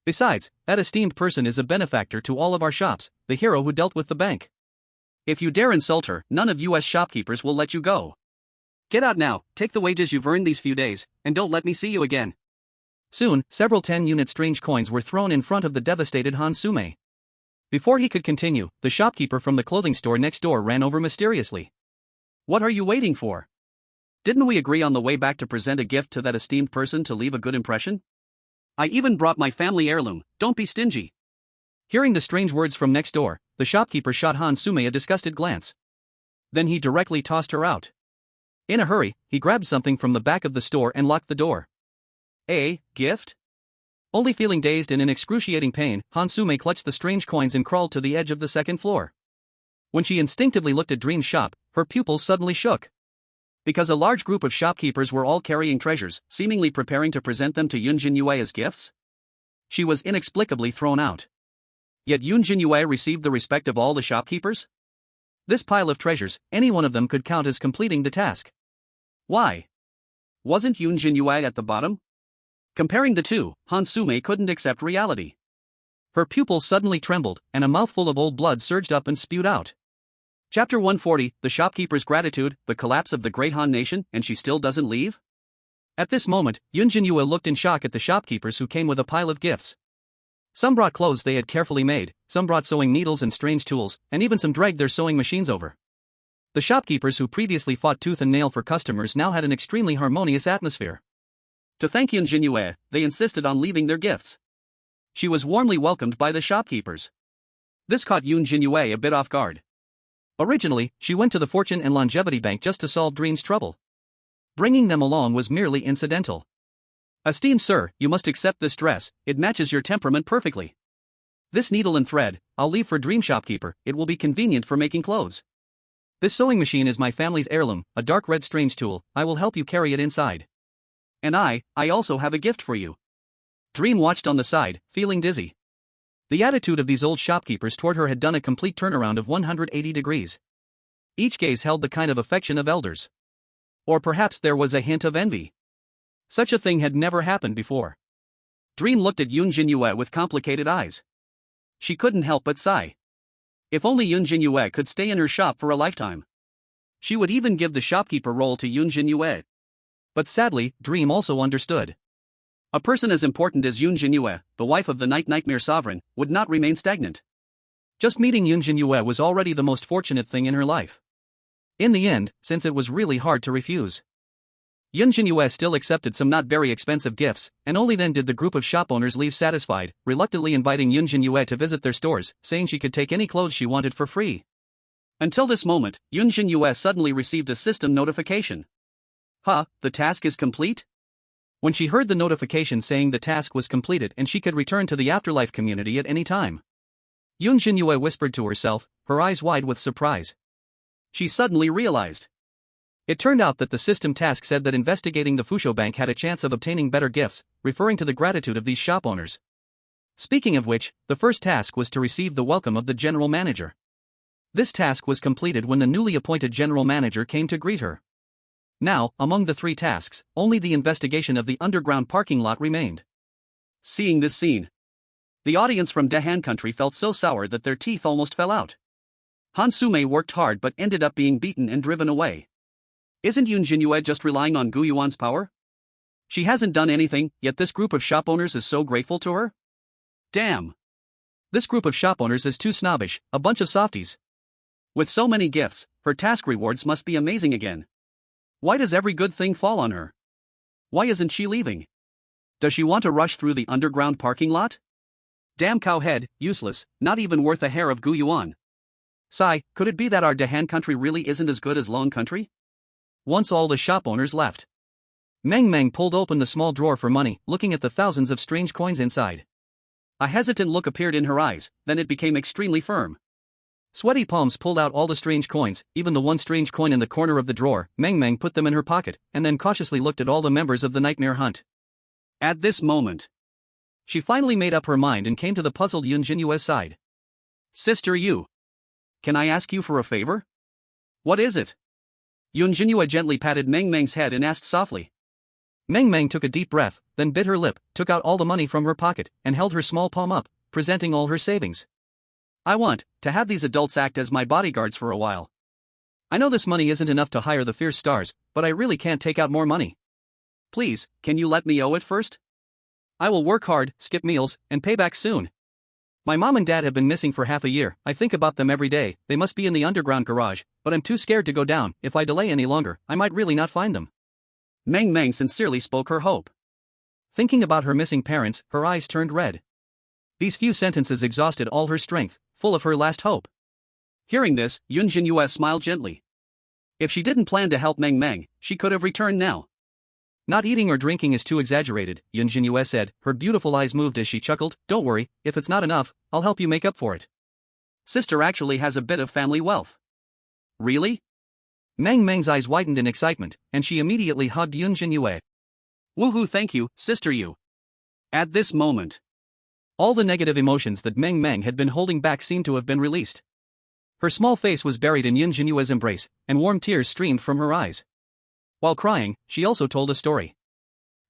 Besides, that esteemed person is a benefactor to all of our shops, the hero who dealt with the bank. If you dare insult her, none of US shopkeepers will let you go. Get out now, take the wages you've earned these few days, and don't let me see you again." Soon, several 10-unit strange coins were thrown in front of the devastated Han Sume. Before he could continue, the shopkeeper from the clothing store next door ran over mysteriously. What are you waiting for? Didn't we agree on the way back to present a gift to that esteemed person to leave a good impression? I even brought my family heirloom, don't be stingy. Hearing the strange words from next door, the shopkeeper shot Han Sume a disgusted glance. Then he directly tossed her out. In a hurry, he grabbed something from the back of the store and locked the door. A gift? Only feeling dazed and in excruciating pain, Han Sume clutched the strange coins and crawled to the edge of the second floor. When she instinctively looked at Dream's shop, her pupils suddenly shook. Because a large group of shopkeepers were all carrying treasures, seemingly preparing to present them to Yun Zhenyue as gifts? She was inexplicably thrown out. Yet Yun Zhenyue received the respect of all the shopkeepers? This pile of treasures, any one of them could count as completing the task. Why? Wasn't Yun Zhenyue at the bottom? Comparing the two, Han Sume couldn't accept reality. Her pupils suddenly trembled, and a mouthful of old blood surged up and spewed out. Chapter 140, The Shopkeeper's Gratitude, The Collapse of the Great Han Nation, and She Still Doesn't Leave? At this moment, Yun Zhenyue looked in shock at the shopkeepers who came with a pile of gifts. Some brought clothes they had carefully made, some brought sewing needles and strange tools, and even some dragged their sewing machines over. The shopkeepers who previously fought tooth and nail for customers now had an extremely harmonious atmosphere. To thank Yun Zhenyue, they insisted on leaving their gifts. She was warmly welcomed by the shopkeepers. This caught Yun Zhenyue a bit off guard. Originally, she went to the Fortune and Longevity Bank just to solve Dream's trouble. Bringing them along was merely incidental. "Esteemed sir, you must accept this dress, it matches your temperament perfectly. This needle and thread, I'll leave for Dream shopkeeper, it will be convenient for making clothes. This sewing machine is my family's heirloom, a dark red strange tool, I will help you carry it inside. And I also have a gift for you." Dream watched on the side, feeling dizzy. The attitude of these old shopkeepers toward her had done a complete turnaround of 180 degrees. Each gaze held the kind of affection of elders. Or perhaps there was a hint of envy. Such a thing had never happened before. Dream looked at Yun Zhenyue with complicated eyes. She couldn't help but sigh. If only Yun Zhenyue could stay in her shop for a lifetime. She would even give the shopkeeper role to Yun Zhenyue. But sadly, Dream also understood. A person as important as Yun Zhenyue, the wife of the Nightmare Sovereign, would not remain stagnant. Just meeting Yun Zhenyue was already the most fortunate thing in her life. In the end, since it was really hard to refuse. Yun Zhenyue still accepted some not very expensive gifts, and only then did the group of shop owners leave satisfied, reluctantly inviting Yun Zhenyue to visit their stores, saying she could take any clothes she wanted for free. Until this moment, Yun Zhenyue suddenly received a system notification. The task is complete? When she heard the notification saying the task was completed and she could return to the afterlife community at any time, Yun Zhenyue whispered to herself, her eyes wide with surprise. She suddenly realized. It turned out that the system task said that investigating the Fusho Bank had a chance of obtaining better gifts, referring to the gratitude of these shop owners. Speaking of which, the first task was to receive the welcome of the general manager. This task was completed when the newly appointed general manager came to greet her. Now, among the 3 tasks, only the investigation of the underground parking lot remained. Seeing this scene, the audience from Dahan country felt so sour that their teeth almost fell out. Han Sume worked hard but ended up being beaten and driven away. Isn't Yun Zhenyue just relying on Gu Yuan's power? She hasn't done anything, yet this group of shop owners is so grateful to her? Damn. This group of shop owners is too snobbish, a bunch of softies. With so many gifts, her task rewards must be amazing again. Why does every good thing fall on her? Why isn't she leaving? Does she want to rush through the underground parking lot? Damn cowhead, useless, not even worth a hair of Gu Yuan. Sigh, could it be that our Dahan country really isn't as good as Long country? Once all the shop owners left, Meng Meng pulled open the small drawer for money, looking at the thousands of strange coins inside. A hesitant look appeared in her eyes, then it became extremely firm. Sweaty palms pulled out all the strange coins, even the one strange coin in the corner of the drawer. Meng Meng put them in her pocket, and then cautiously looked at all the members of the nightmare hunt. At this moment, she finally made up her mind and came to the puzzled Yun Zhenyue's side. Sister Yu, can I ask you for a favor? What is it? Yun Zhenyue gently patted Meng Meng's head and asked softly. Meng Meng took a deep breath, then bit her lip, took out all the money from her pocket, and held her small palm up, presenting all her savings. I want to have these adults act as my bodyguards for a while. I know this money isn't enough to hire the fierce stars, but I really can't take out more money. Please, can you let me owe it first? I will work hard, skip meals, and pay back soon. My mom and dad have been missing for half a year. I think about them every day. They must be in the underground garage, but I'm too scared to go down. If I delay any longer, I might really not find them. Meng Meng sincerely spoke her hope. Thinking about her missing parents, her eyes turned red. These few sentences exhausted all her strength, full of her last hope. Hearing this, Yun Zhenyue smiled gently. If she didn't plan to help Meng Meng, she could have returned now. Not eating or drinking is too exaggerated, Yun Zhenyue said. Her beautiful eyes moved as she chuckled. Don't worry, if it's not enough, I'll help you make up for it. Sister actually has a bit of family wealth. Really? Meng Meng's eyes widened in excitement, and she immediately hugged Yun Zhenyue. Woohoo, thank you, Sister Yu. At this moment, all the negative emotions that Meng Meng had been holding back seemed to have been released. Her small face was buried in Yun Zhenyue's embrace, and warm tears streamed from her eyes. While crying, she also told a story.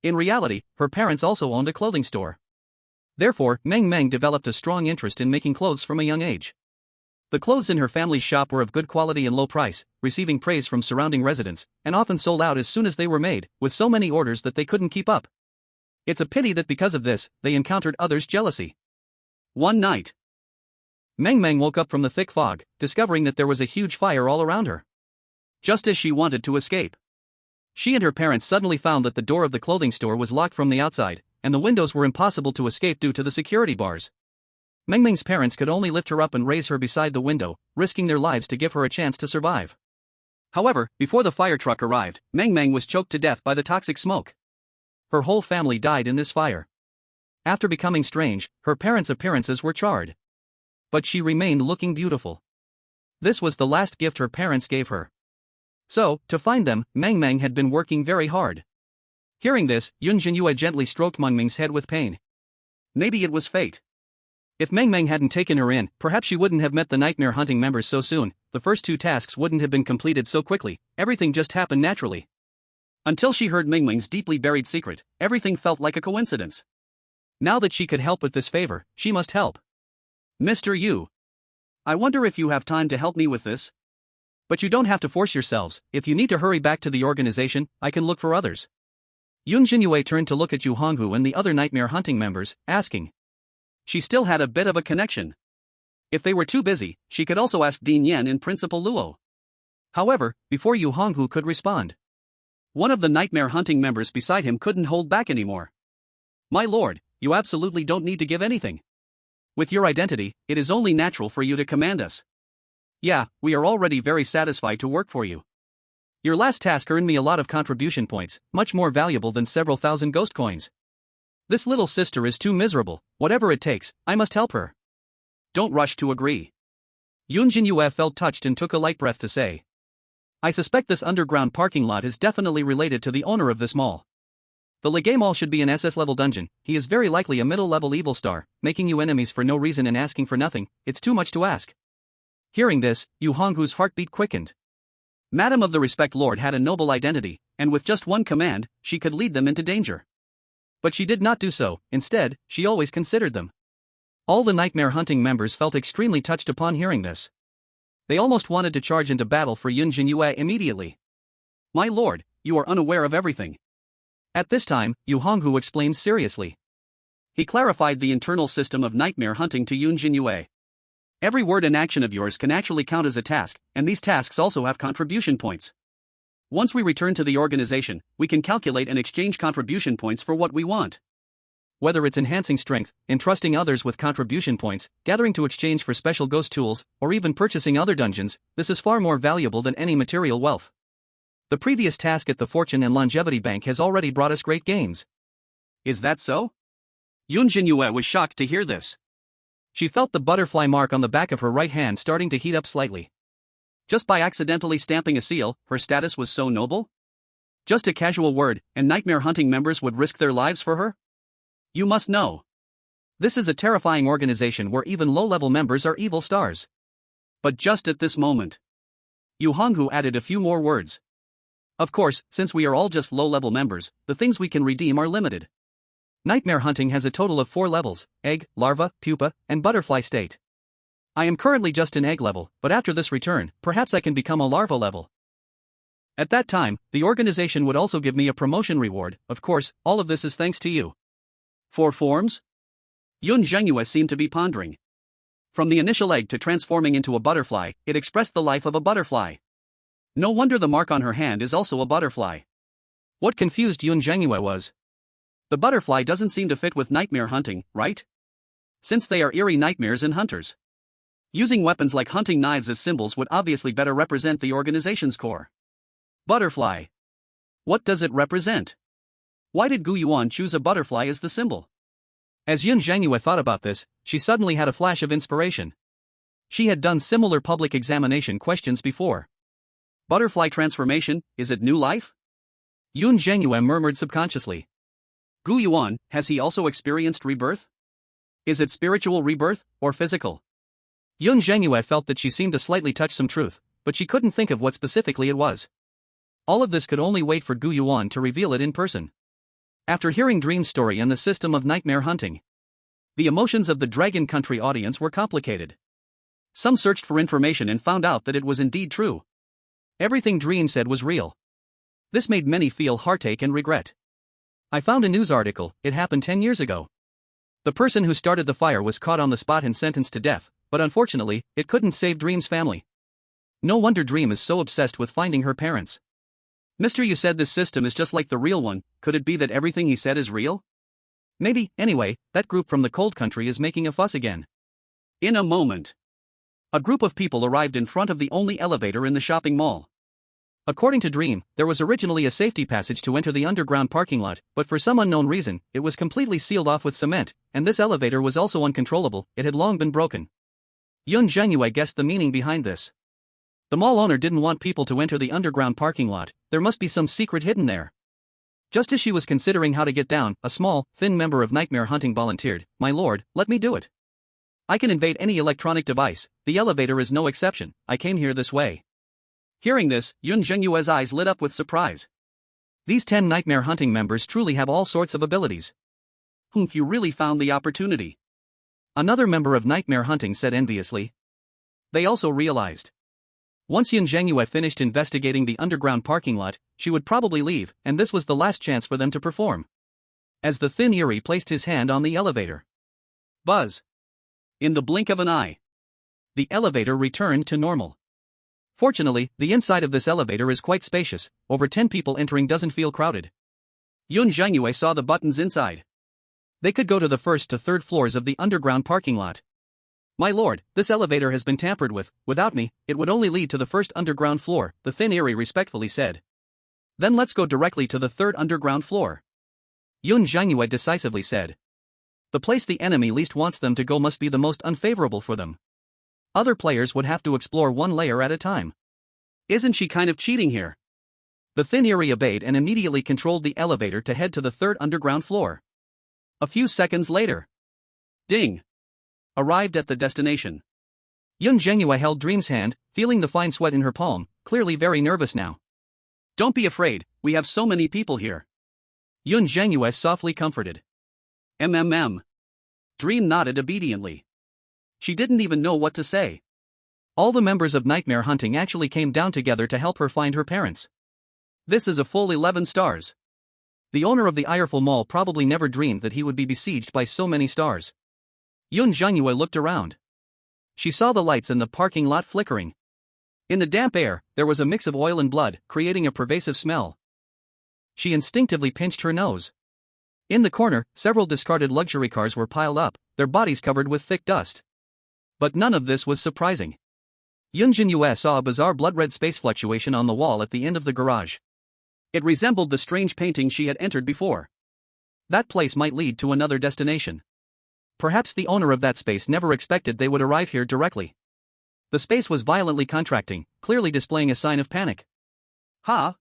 In reality, her parents also owned a clothing store. Therefore, Meng Meng developed a strong interest in making clothes from a young age. The clothes in her family's shop were of good quality and low price, receiving praise from surrounding residents, and often sold out as soon as they were made, with so many orders that they couldn't keep up. It's a pity that because of this, they encountered others' jealousy. One night, Meng Meng woke up from the thick fog, discovering that there was a huge fire all around her. Just as she wanted to escape, she and her parents suddenly found that the door of the clothing store was locked from the outside, and the windows were impossible to escape due to the security bars. Meng Meng's parents could only lift her up and raise her beside the window, risking their lives to give her a chance to survive. However, before the fire truck arrived, Meng Meng was choked to death by the toxic smoke. Her whole family died in this fire. After becoming strange, her parents' appearances were charred. But she remained looking beautiful. This was the last gift her parents gave her. So, to find them, Meng Meng had been working very hard. Hearing this, Yun Zhenyue gently stroked Meng Meng's head with pain. Maybe it was fate. If Meng Meng hadn't taken her in, perhaps she wouldn't have met the nightmare hunting members so soon. The first 2 tasks wouldn't have been completed so quickly. Everything just happened naturally. Until she heard Meng Meng's deeply buried secret, everything felt like a coincidence. Now that she could help with this favor, she must help. Mr. Yu, I wonder if you have time to help me with this? But you don't have to force yourselves. If you need to hurry back to the organization, I can look for others. Yun Zhenyue turned to look at Yu Honghu and the other nightmare hunting members, asking. She still had a bit of a connection. If they were too busy, she could also ask Dean Yan and Principal Luo. However, before Yu Honghu could respond, one of the nightmare hunting members beside him couldn't hold back anymore. My lord, you absolutely don't need to give anything. With your identity, it is only natural for you to command us. Yeah, we are already very satisfied to work for you. Your last task earned me a lot of contribution points, much more valuable than several thousand ghost coins. This little sister is too miserable. Whatever it takes, I must help her. Don't rush to agree. Yun Zhenyue felt touched and took a light breath to say. I suspect this underground parking lot is definitely related to the owner of this mall. The Legay Mall should be an SS-level dungeon. He is very likely a middle-level evil star, making you enemies for no reason and asking for nothing. It's too much to ask. Hearing this, Yu Honghu's heartbeat quickened. Madam of the Respect Lord had a noble identity, and with just one command, she could lead them into danger. But she did not do so. Instead, she always considered them. All the nightmare hunting members felt extremely touched upon hearing this. They almost wanted to charge into battle for Yun Zhenyue immediately. My lord, you are unaware of everything. At this time, Yu Honghu explained seriously. He clarified the internal system of nightmare hunting to Yun Zhenyue. Every word and action of yours can actually count as a task, and these tasks also have contribution points. Once we return to the organization, we can calculate and exchange contribution points for what we want. Whether it's enhancing strength, entrusting others with contribution points, gathering to exchange for special ghost tools, or even purchasing other dungeons, this is far more valuable than any material wealth. The previous task at the Fortune and Longevity Bank has already brought us great gains. Is that so? Yun Zhenyue was shocked to hear this. She felt the butterfly mark on the back of her right hand starting to heat up slightly. Just by accidentally stamping a seal, her status was so noble? Just a casual word, and nightmare hunting members would risk their lives for her? You must know. This is a terrifying organization where even low-level members are evil stars. But just at this moment, Yu Honghu added a few more words. Of course, since we are all just low-level members, the things we can redeem are limited. Nightmare hunting has a total of 4 levels: egg, larva, pupa, and butterfly state. I am currently just in egg level, but after this return, perhaps I can become a larva level. At that time, the organization would also give me a promotion reward. Of course, all of this is thanks to you. 4 forms? Yun Zhenyue seemed to be pondering. From the initial egg to transforming into a butterfly, it expressed the life of a butterfly. No wonder the mark on her hand is also a butterfly. What confused Yun Zhenyue was, the butterfly doesn't seem to fit with nightmare hunting, right? Since they are eerie nightmares and hunters. Using weapons like hunting knives as symbols would obviously better represent the organization's core. Butterfly. What does it represent? Why did Gu Yuan choose a butterfly as the symbol? As Yun Zhenyue thought about this, she suddenly had a flash of inspiration. She had done similar public examination questions before. Butterfly transformation, is it new life? Yun Zhenyue murmured subconsciously. Gu Yuan, has he also experienced rebirth? Is it spiritual rebirth, or physical? Yun Zhenyue felt that she seemed to slightly touch some truth, but she couldn't think of what specifically it was. All of this could only wait for Gu Yuan to reveal it in person. After hearing Dream's story and the system of nightmare hunting, the emotions of the Dragon Country audience were complicated. Some searched for information and found out that it was indeed true. Everything Dream said was real. This made many feel heartache and regret. I found a news article, it happened 10 years ago. The person who started the fire was caught on the spot and sentenced to death, but unfortunately, it couldn't save Dream's family. No wonder Dream is so obsessed with finding her parents. Mr. You said this system is just like the real one, could it be that everything he said is real? Maybe. Anyway, that group from the cold country is making a fuss again. In a moment, a group of people arrived in front of the only elevator in the shopping mall. According to Dream, there was originally a safety passage to enter the underground parking lot, but for some unknown reason, it was completely sealed off with cement, and this elevator was also uncontrollable, it had long been broken. Yun Zhenyue guessed the meaning behind this. The mall owner didn't want people to enter the underground parking lot, there must be some secret hidden there. Just as she was considering how to get down, a small, thin member of Nightmare Hunting volunteered, "My lord, let me do it. I can invade any electronic device, the elevator is no exception, I came here this way." Hearing this, Yun Zhenyue's eyes lit up with surprise. These 10 Nightmare Hunting members truly have all sorts of abilities. Humph, you really found the opportunity. Another member of Nightmare Hunting said enviously. They also realized, once Yun Zhenyue finished investigating the underground parking lot, she would probably leave, and this was the last chance for them to perform. As the thin Eerie placed his hand on the elevator. Buzz. In the blink of an eye, the elevator returned to normal. Fortunately, the inside of this elevator is quite spacious, over 10 people entering doesn't feel crowded. Yun Zhenyue saw the buttons inside. They could go to the first to third floors of the underground parking lot. My lord, this elevator has been tampered with, without me, it would only lead to the first underground floor, the thin Eerie respectfully said. Then let's go directly to the third underground floor. Yun Zhenyue decisively said. The place the enemy least wants them to go must be the most unfavorable for them. Other players would have to explore one layer at a time. Isn't she kind of cheating here? The thin Eerie obeyed and immediately controlled the elevator to head to the third underground floor. A few seconds later. Ding. Arrived at the destination. Yun Zhenyue held Dream's hand, feeling the fine sweat in her palm, clearly very nervous now. Don't be afraid, we have so many people here. Yun Zhenyue softly comforted. Dream nodded obediently. She didn't even know what to say. All the members of Nightmare Hunting actually came down together to help her find her parents. This is a full 11 stars. The owner of the Ireful Mall probably never dreamed that he would be besieged by so many stars. Yun Zhenyue looked around. She saw the lights in the parking lot flickering. In the damp air, there was a mix of oil and blood, creating a pervasive smell. She instinctively pinched her nose. In the corner, several discarded luxury cars were piled up, their bodies covered with thick dust. But none of this was surprising. Yun Zhenyue saw a bizarre blood-red space fluctuation on the wall at the end of the garage. It resembled the strange painting she had entered before. That place might lead to another destination. Perhaps the owner of that space never expected they would arrive here directly. The space was violently contracting, clearly displaying a sign of panic. Ha!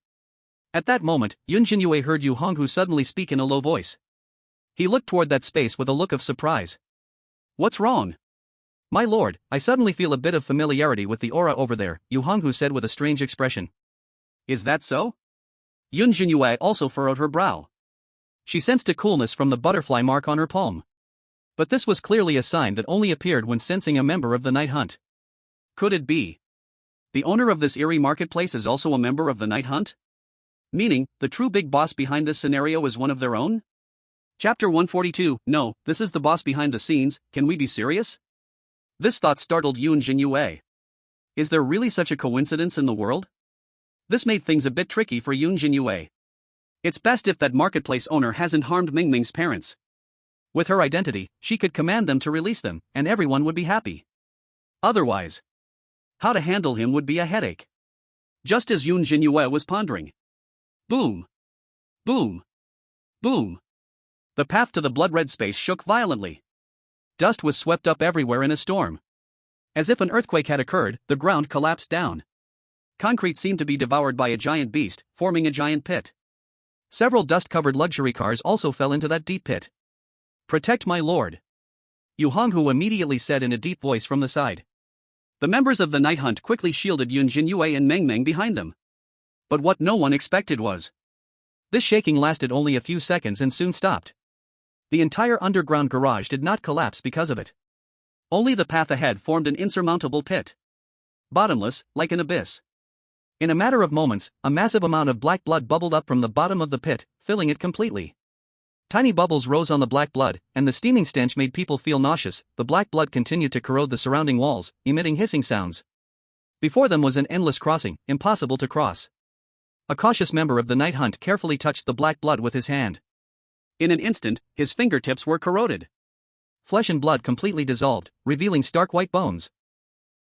At that moment, Yun Zhenyue heard Yu Honghu suddenly speak in a low voice. He looked toward that space with a look of surprise. What's wrong? My lord, I suddenly feel a bit of familiarity with the aura over there, Yu Honghu said with a strange expression. Is that so? Yun Zhenyue also furrowed her brow. She sensed a coolness from the butterfly mark on her palm. But this was clearly a sign that only appeared when sensing a member of the Night Hunt. Could it be? The owner of this eerie marketplace is also a member of the Night Hunt? Meaning, the true big boss behind this scenario is one of their own? Chapter 142, no, this is the boss behind the scenes, can we be serious? This thought startled Yun Zhenyue. Is there really such a coincidence in the world? This made things a bit tricky for Yun Zhenyue. It's best if that marketplace owner hasn't harmed Mingming's parents. With her identity, she could command them to release them, and everyone would be happy. Otherwise, how to handle him would be a headache. Just as Yun Zhenyue was pondering. Boom! Boom! Boom! The path to the blood-red space shook violently. Dust was swept up everywhere in a storm. As if an earthquake had occurred, the ground collapsed down. Concrete seemed to be devoured by a giant beast, forming a giant pit. Several dust-covered luxury cars also fell into that deep pit. Protect my lord. Yu Honghu immediately said in a deep voice from the side. The members of the Night Hunt quickly shielded Yun Zhenyue and Meng Meng behind them. But what no one expected was. This shaking lasted only a few seconds and soon stopped. The entire underground garage did not collapse because of it. Only the path ahead formed an insurmountable pit. Bottomless, like an abyss. In a matter of moments, a massive amount of black blood bubbled up from the bottom of the pit, filling it completely. Tiny bubbles rose on the black blood, and the steaming stench made people feel nauseous. The black blood continued to corrode the surrounding walls, emitting hissing sounds. Before them was an endless crossing, impossible to cross. A cautious member of the Night Hunt carefully touched the black blood with his hand. In an instant, his fingertips were corroded. Flesh and blood completely dissolved, revealing stark white bones.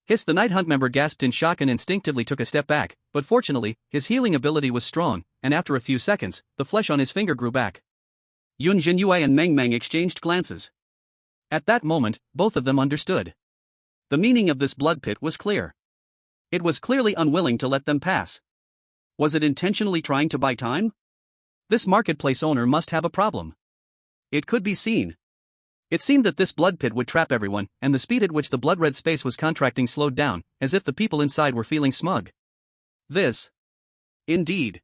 The Night Hunt member gasped in shock and instinctively took a step back, but fortunately, his healing ability was strong, and after a few seconds, the flesh on his finger grew back. Yun Zhenyue and Meng Meng exchanged glances. At that moment, both of them understood. The meaning of this blood pit was clear. It was clearly unwilling to let them pass. Was it intentionally trying to buy time? This marketplace owner must have a problem. It could be seen. It seemed that this blood pit would trap everyone, and the speed at which the blood-red space was contracting slowed down, as if the people inside were feeling smug. This. Indeed.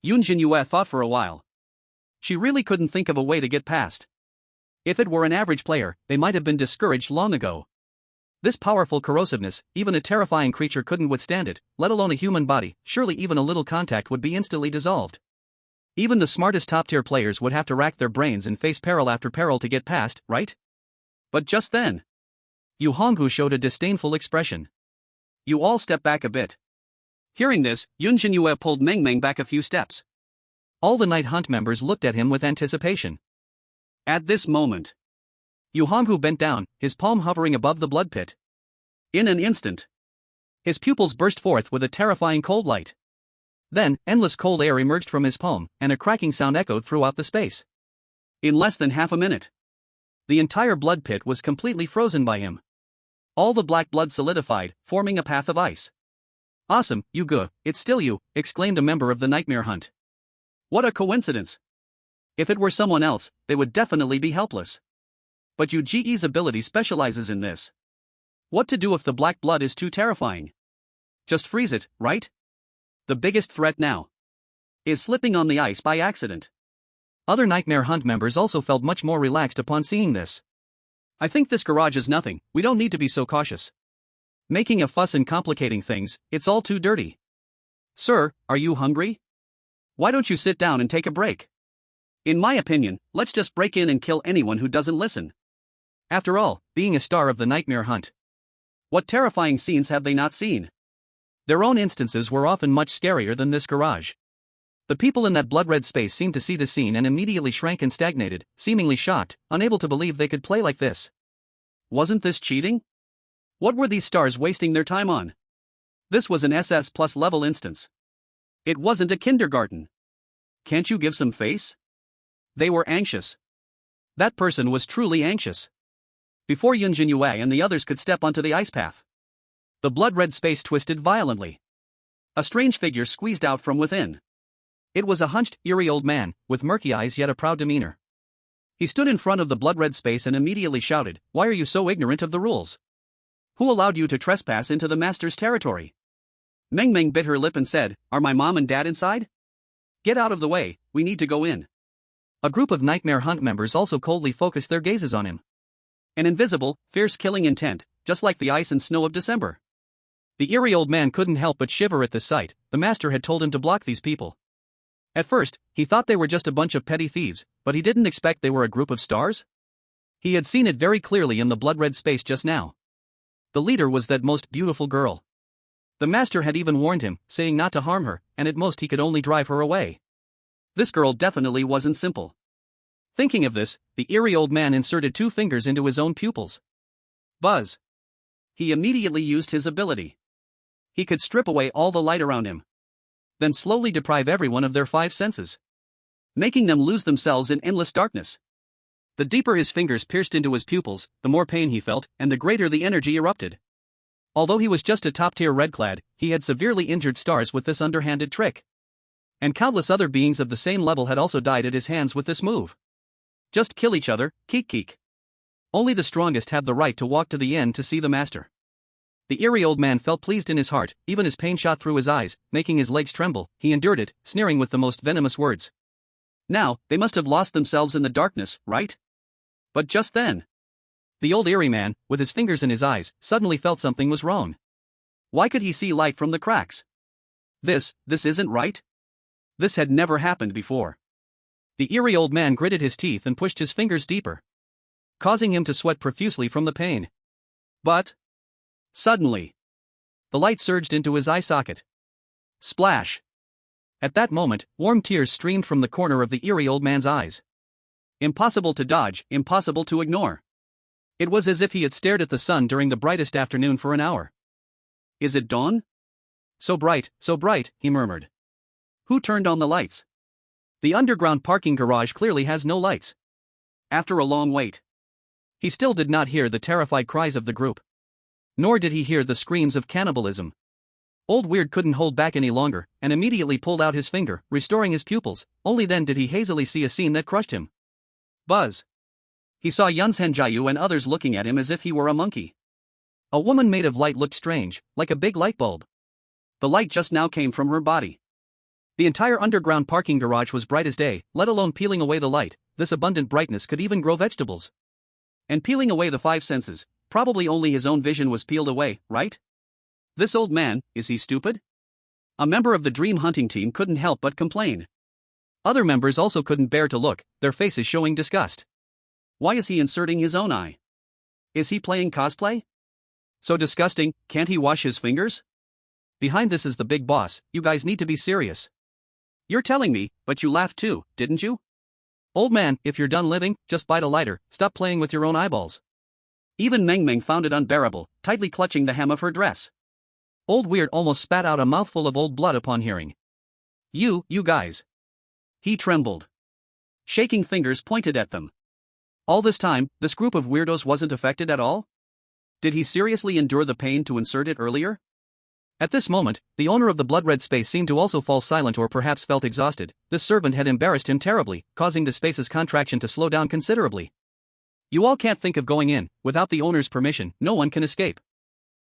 Yun Zhenyue thought for a while. She really couldn't think of a way to get past. If it were an average player, they might have been discouraged long ago. This powerful corrosiveness, even a terrifying creature couldn't withstand it, let alone a human body. Surely even a little contact would be instantly dissolved. Even the smartest top-tier players would have to rack their brains and face peril after peril to get past, right? But just then, Yu Honghu showed a disdainful expression. You all step back a bit. Hearing this, Yun Zhenyue pulled Meng Meng back a few steps. All the Night Hunt members looked at him with anticipation. At this moment, Yu Honghu bent down, his palm hovering above the blood pit. In an instant, his pupils burst forth with a terrifying cold light. Then, endless cold air emerged from his palm, and a cracking sound echoed throughout the space. In less than half a minute, the entire blood pit was completely frozen by him. All the black blood solidified, forming a path of ice. Awesome, Yu Gu, it's still you, exclaimed a member of the Nightmare Hunt. What a coincidence. If it were someone else, they would definitely be helpless. But Yu Ji's ability specializes in this. What to do if the black blood is too terrifying? Just freeze it, right? The biggest threat now is slipping on the ice by accident. Other Nightmare Hunt members also felt much more relaxed upon seeing this. I think this garage is nothing, we don't need to be so cautious. Making a fuss and complicating things, it's all too dirty. Sir, are you hungry? Why don't you sit down and take a break? In my opinion, let's just break in and kill anyone who doesn't listen. After all, being a star of the Nightmare Hunt, what terrifying scenes have they not seen? Their own instances were often much scarier than this garage. The people in that blood-red space seemed to see the scene and immediately shrank and stagnated, seemingly shocked, unable to believe they could play like this. Wasn't this cheating? What were these stars wasting their time on? This was an SS plus level instance. It wasn't a kindergarten. Can't you give some face? They were anxious. That person was truly anxious. Before Yun Zhenyue and the others could step onto the ice path, the blood-red space twisted violently. A strange figure squeezed out from within. It was a hunched, eerie old man, with murky eyes yet a proud demeanor. He stood in front of the blood-red space and immediately shouted, "Why are you so ignorant of the rules? Who allowed you to trespass into the master's territory?" Meng Meng bit her lip and said, "Are my mom and dad inside? Get out of the way, we need to go in." A group of Nightmare Hunt members also coldly focused their gazes on him. An invisible, fierce killing intent, just like the ice and snow of December. The eerie old man couldn't help but shiver at this sight. The master had told him to block these people. At first, he thought they were just a bunch of petty thieves, but he didn't expect they were a group of stars. He had seen it very clearly in the blood-red space just now. The leader was that most beautiful girl. The master had even warned him, saying not to harm her, and at most he could only drive her away. This girl definitely wasn't simple. Thinking of this, the eerie old man inserted 2 fingers into his own pupils. Buzz. He immediately used his ability. He could strip away all the light around him, then slowly deprive everyone of their 5 senses, making them lose themselves in endless darkness. The deeper his fingers pierced into his pupils, the more pain he felt, and the greater the energy erupted. Although he was just a top-tier red-clad, he had severely injured stars with this underhanded trick. And countless other beings of the same level had also died at his hands with this move. Just kill each other, keek keek. Only the strongest have the right to walk to the end to see the master. The eerie old man felt pleased in his heart, even as pain shot through his eyes, making his legs tremble. He endured it, sneering with the most venomous words. Now, they must have lost themselves in the darkness, right? But just then, the old eerie man, with his fingers in his eyes, suddenly felt something was wrong. Why could he see light from the cracks? This isn't right? This had never happened before. The eerie old man gritted his teeth and pushed his fingers deeper, causing him to sweat profusely from the pain. But suddenly, the light surged into his eye socket. Splash! At that moment, warm tears streamed from the corner of the eerie old man's eyes. Impossible to dodge, impossible to ignore. It was as if he had stared at the sun during the brightest afternoon for an hour. Is it dawn? So bright, he murmured. Who turned on the lights? The underground parking garage clearly has no lights. After a long wait, he still did not hear the terrified cries of the group. Nor did he hear the screams of cannibalism. Old Weird couldn't hold back any longer, and immediately pulled out his finger, restoring his pupils. Only then did he hazily see a scene that crushed him. Buzz. He saw Yun Zhenyue and others looking at him as if he were a monkey. A woman made of light looked strange, like a big light bulb. The light just now came from her body. The entire underground parking garage was bright as day, let alone peeling away the light. This abundant brightness could even grow vegetables. And peeling away the 5 senses, probably only his own vision was peeled away, right? This old man, is he stupid? A member of the dream hunting team couldn't help but complain. Other members also couldn't bear to look, their faces showing disgust. Why is he inserting his own eye? Is he playing cosplay? So disgusting, can't he wash his fingers? Behind this is the big boss, you guys need to be serious. You're telling me, but you laughed too, didn't you? Old man, if you're done living, just bite a lighter, stop playing with your own eyeballs. Even Meng Meng found it unbearable, tightly clutching the hem of her dress. Old Weird almost spat out a mouthful of old blood upon hearing. You guys. He trembled. Shaking fingers pointed at them. All this time, this group of weirdos wasn't affected at all? Did he seriously endure the pain to insert it earlier? At this moment, the owner of the blood-red space seemed to also fall silent or perhaps felt exhausted. This servant had embarrassed him terribly, causing the space's contraction to slow down considerably. You all can't think of going in, without the owner's permission, no one can escape.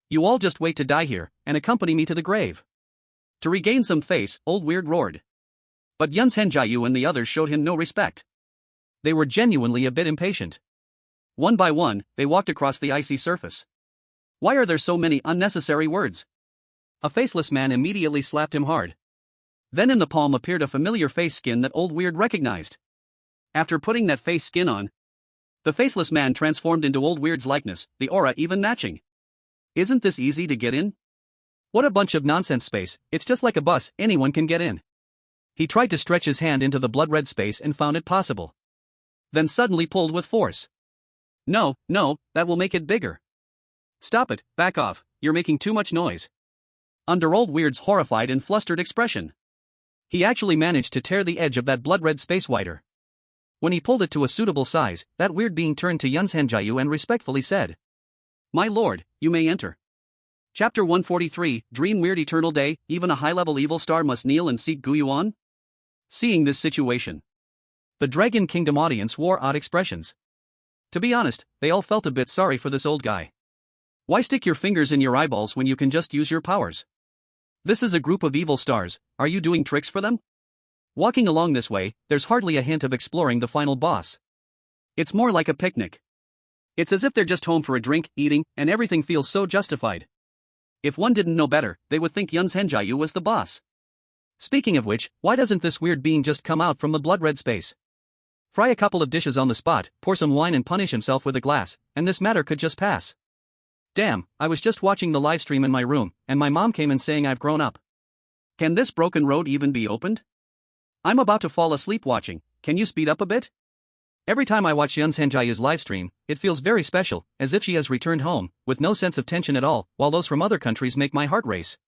You all just wait to die here, and accompany me to the grave. To regain some face, Old Weird roared. But Yun Zhenyue and the others showed him no respect. They were genuinely a bit impatient. One by one, they walked across the icy surface. Why are there so many unnecessary words? A faceless man immediately slapped him hard. Then in the palm appeared a familiar face skin that Old Weird recognized. After putting that face skin on, the faceless man transformed into Old Weird's likeness, the aura even matching. Isn't this easy to get in? What a bunch of nonsense space, it's just like a bus, anyone can get in. He tried to stretch his hand into the blood-red space and found it possible. Then suddenly pulled with force. No, that will make it bigger. Stop it, back off, you're making too much noise. Under Old Weird's horrified and flustered expression, he actually managed to tear the edge of that blood-red space wider. When he pulled it to a suitable size, that weird being turned to Yun Zhenyue and respectfully said, "My lord, you may enter." Chapter 143, Dream Weird Eternal Day, even a high-level evil star must kneel and seek Gu Yuan? Seeing this situation, the Dragon Kingdom audience wore odd expressions. To be honest, they all felt a bit sorry for this old guy. Why stick your fingers in your eyeballs when you can just use your powers? This is a group of evil stars, are you doing tricks for them? Walking along this way, there's hardly a hint of exploring the final boss. It's more like a picnic. It's as if they're just home for a drink, eating, and everything feels so justified. If one didn't know better, they would think Yun Zhenyue was the boss. Speaking of which, why doesn't this weird being just come out from the blood-red space? Fry a couple of dishes on the spot, pour some wine and punish himself with a glass, and this matter could just pass. Damn, I was just watching the live stream in my room, and my mom came in saying I've grown up. Can this broken road even be opened? I'm about to fall asleep watching, can you speed up a bit? Every time I watch Yun Zhenyue's live stream, it feels very special, as if she has returned home, with no sense of tension at all, while those from other countries make my heart race.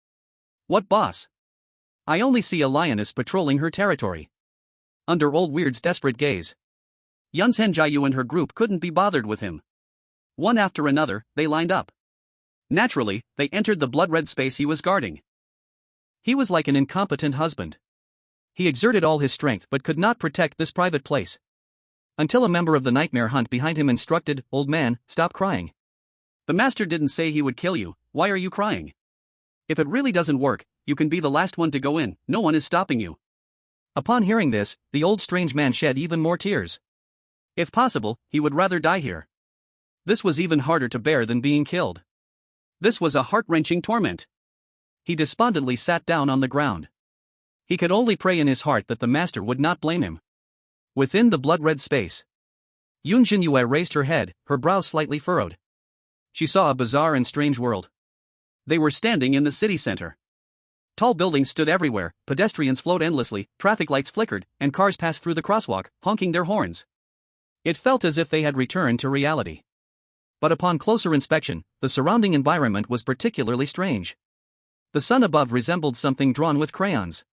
What boss? I only see a lioness patrolling her territory. Under Old Weird's desperate gaze, Yun Zhenyue and her group couldn't be bothered with him. One after another, they lined up. Naturally, they entered the blood-red space he was guarding. He was like an incompetent husband. He exerted all his strength but could not protect this private place. Until a member of the Nightmare Hunt behind him instructed, "Old man, stop crying. The master didn't say he would kill you, why are you crying? If it really doesn't work, you can be the last one to go in, no one is stopping you." Upon hearing this, the old strange man shed even more tears. If possible, he would rather die here. This was even harder to bear than being killed. This was a heart-wrenching torment. He despondently sat down on the ground. He could only pray in his heart that the master would not blame him. Within the blood-red space, Yun Zhenyue raised her head, her brows slightly furrowed. She saw a bizarre and strange world. They were standing in the city center. Tall buildings stood everywhere, pedestrians flowed endlessly, traffic lights flickered, and cars passed through the crosswalk, honking their horns. It felt as if they had returned to reality. But upon closer inspection, the surrounding environment was particularly strange. The sun above resembled something drawn with crayons.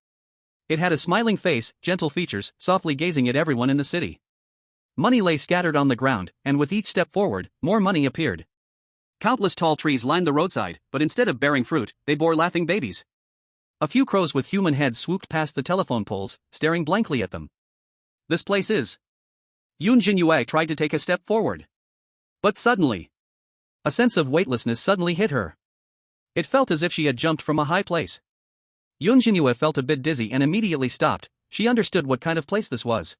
It had a smiling face, gentle features, softly gazing at everyone in the city. Money lay scattered on the ground, and with each step forward, more money appeared. Countless tall trees lined the roadside, but instead of bearing fruit, they bore laughing babies. A few crows with human heads swooped past the telephone poles, staring blankly at them. This place is. Yun Zhenyue tried to take a step forward. But suddenly, a sense of weightlessness suddenly hit her. It felt as if she had jumped from a high place. Yun Zhenyue felt a bit dizzy and immediately stopped. She understood what kind of place this was.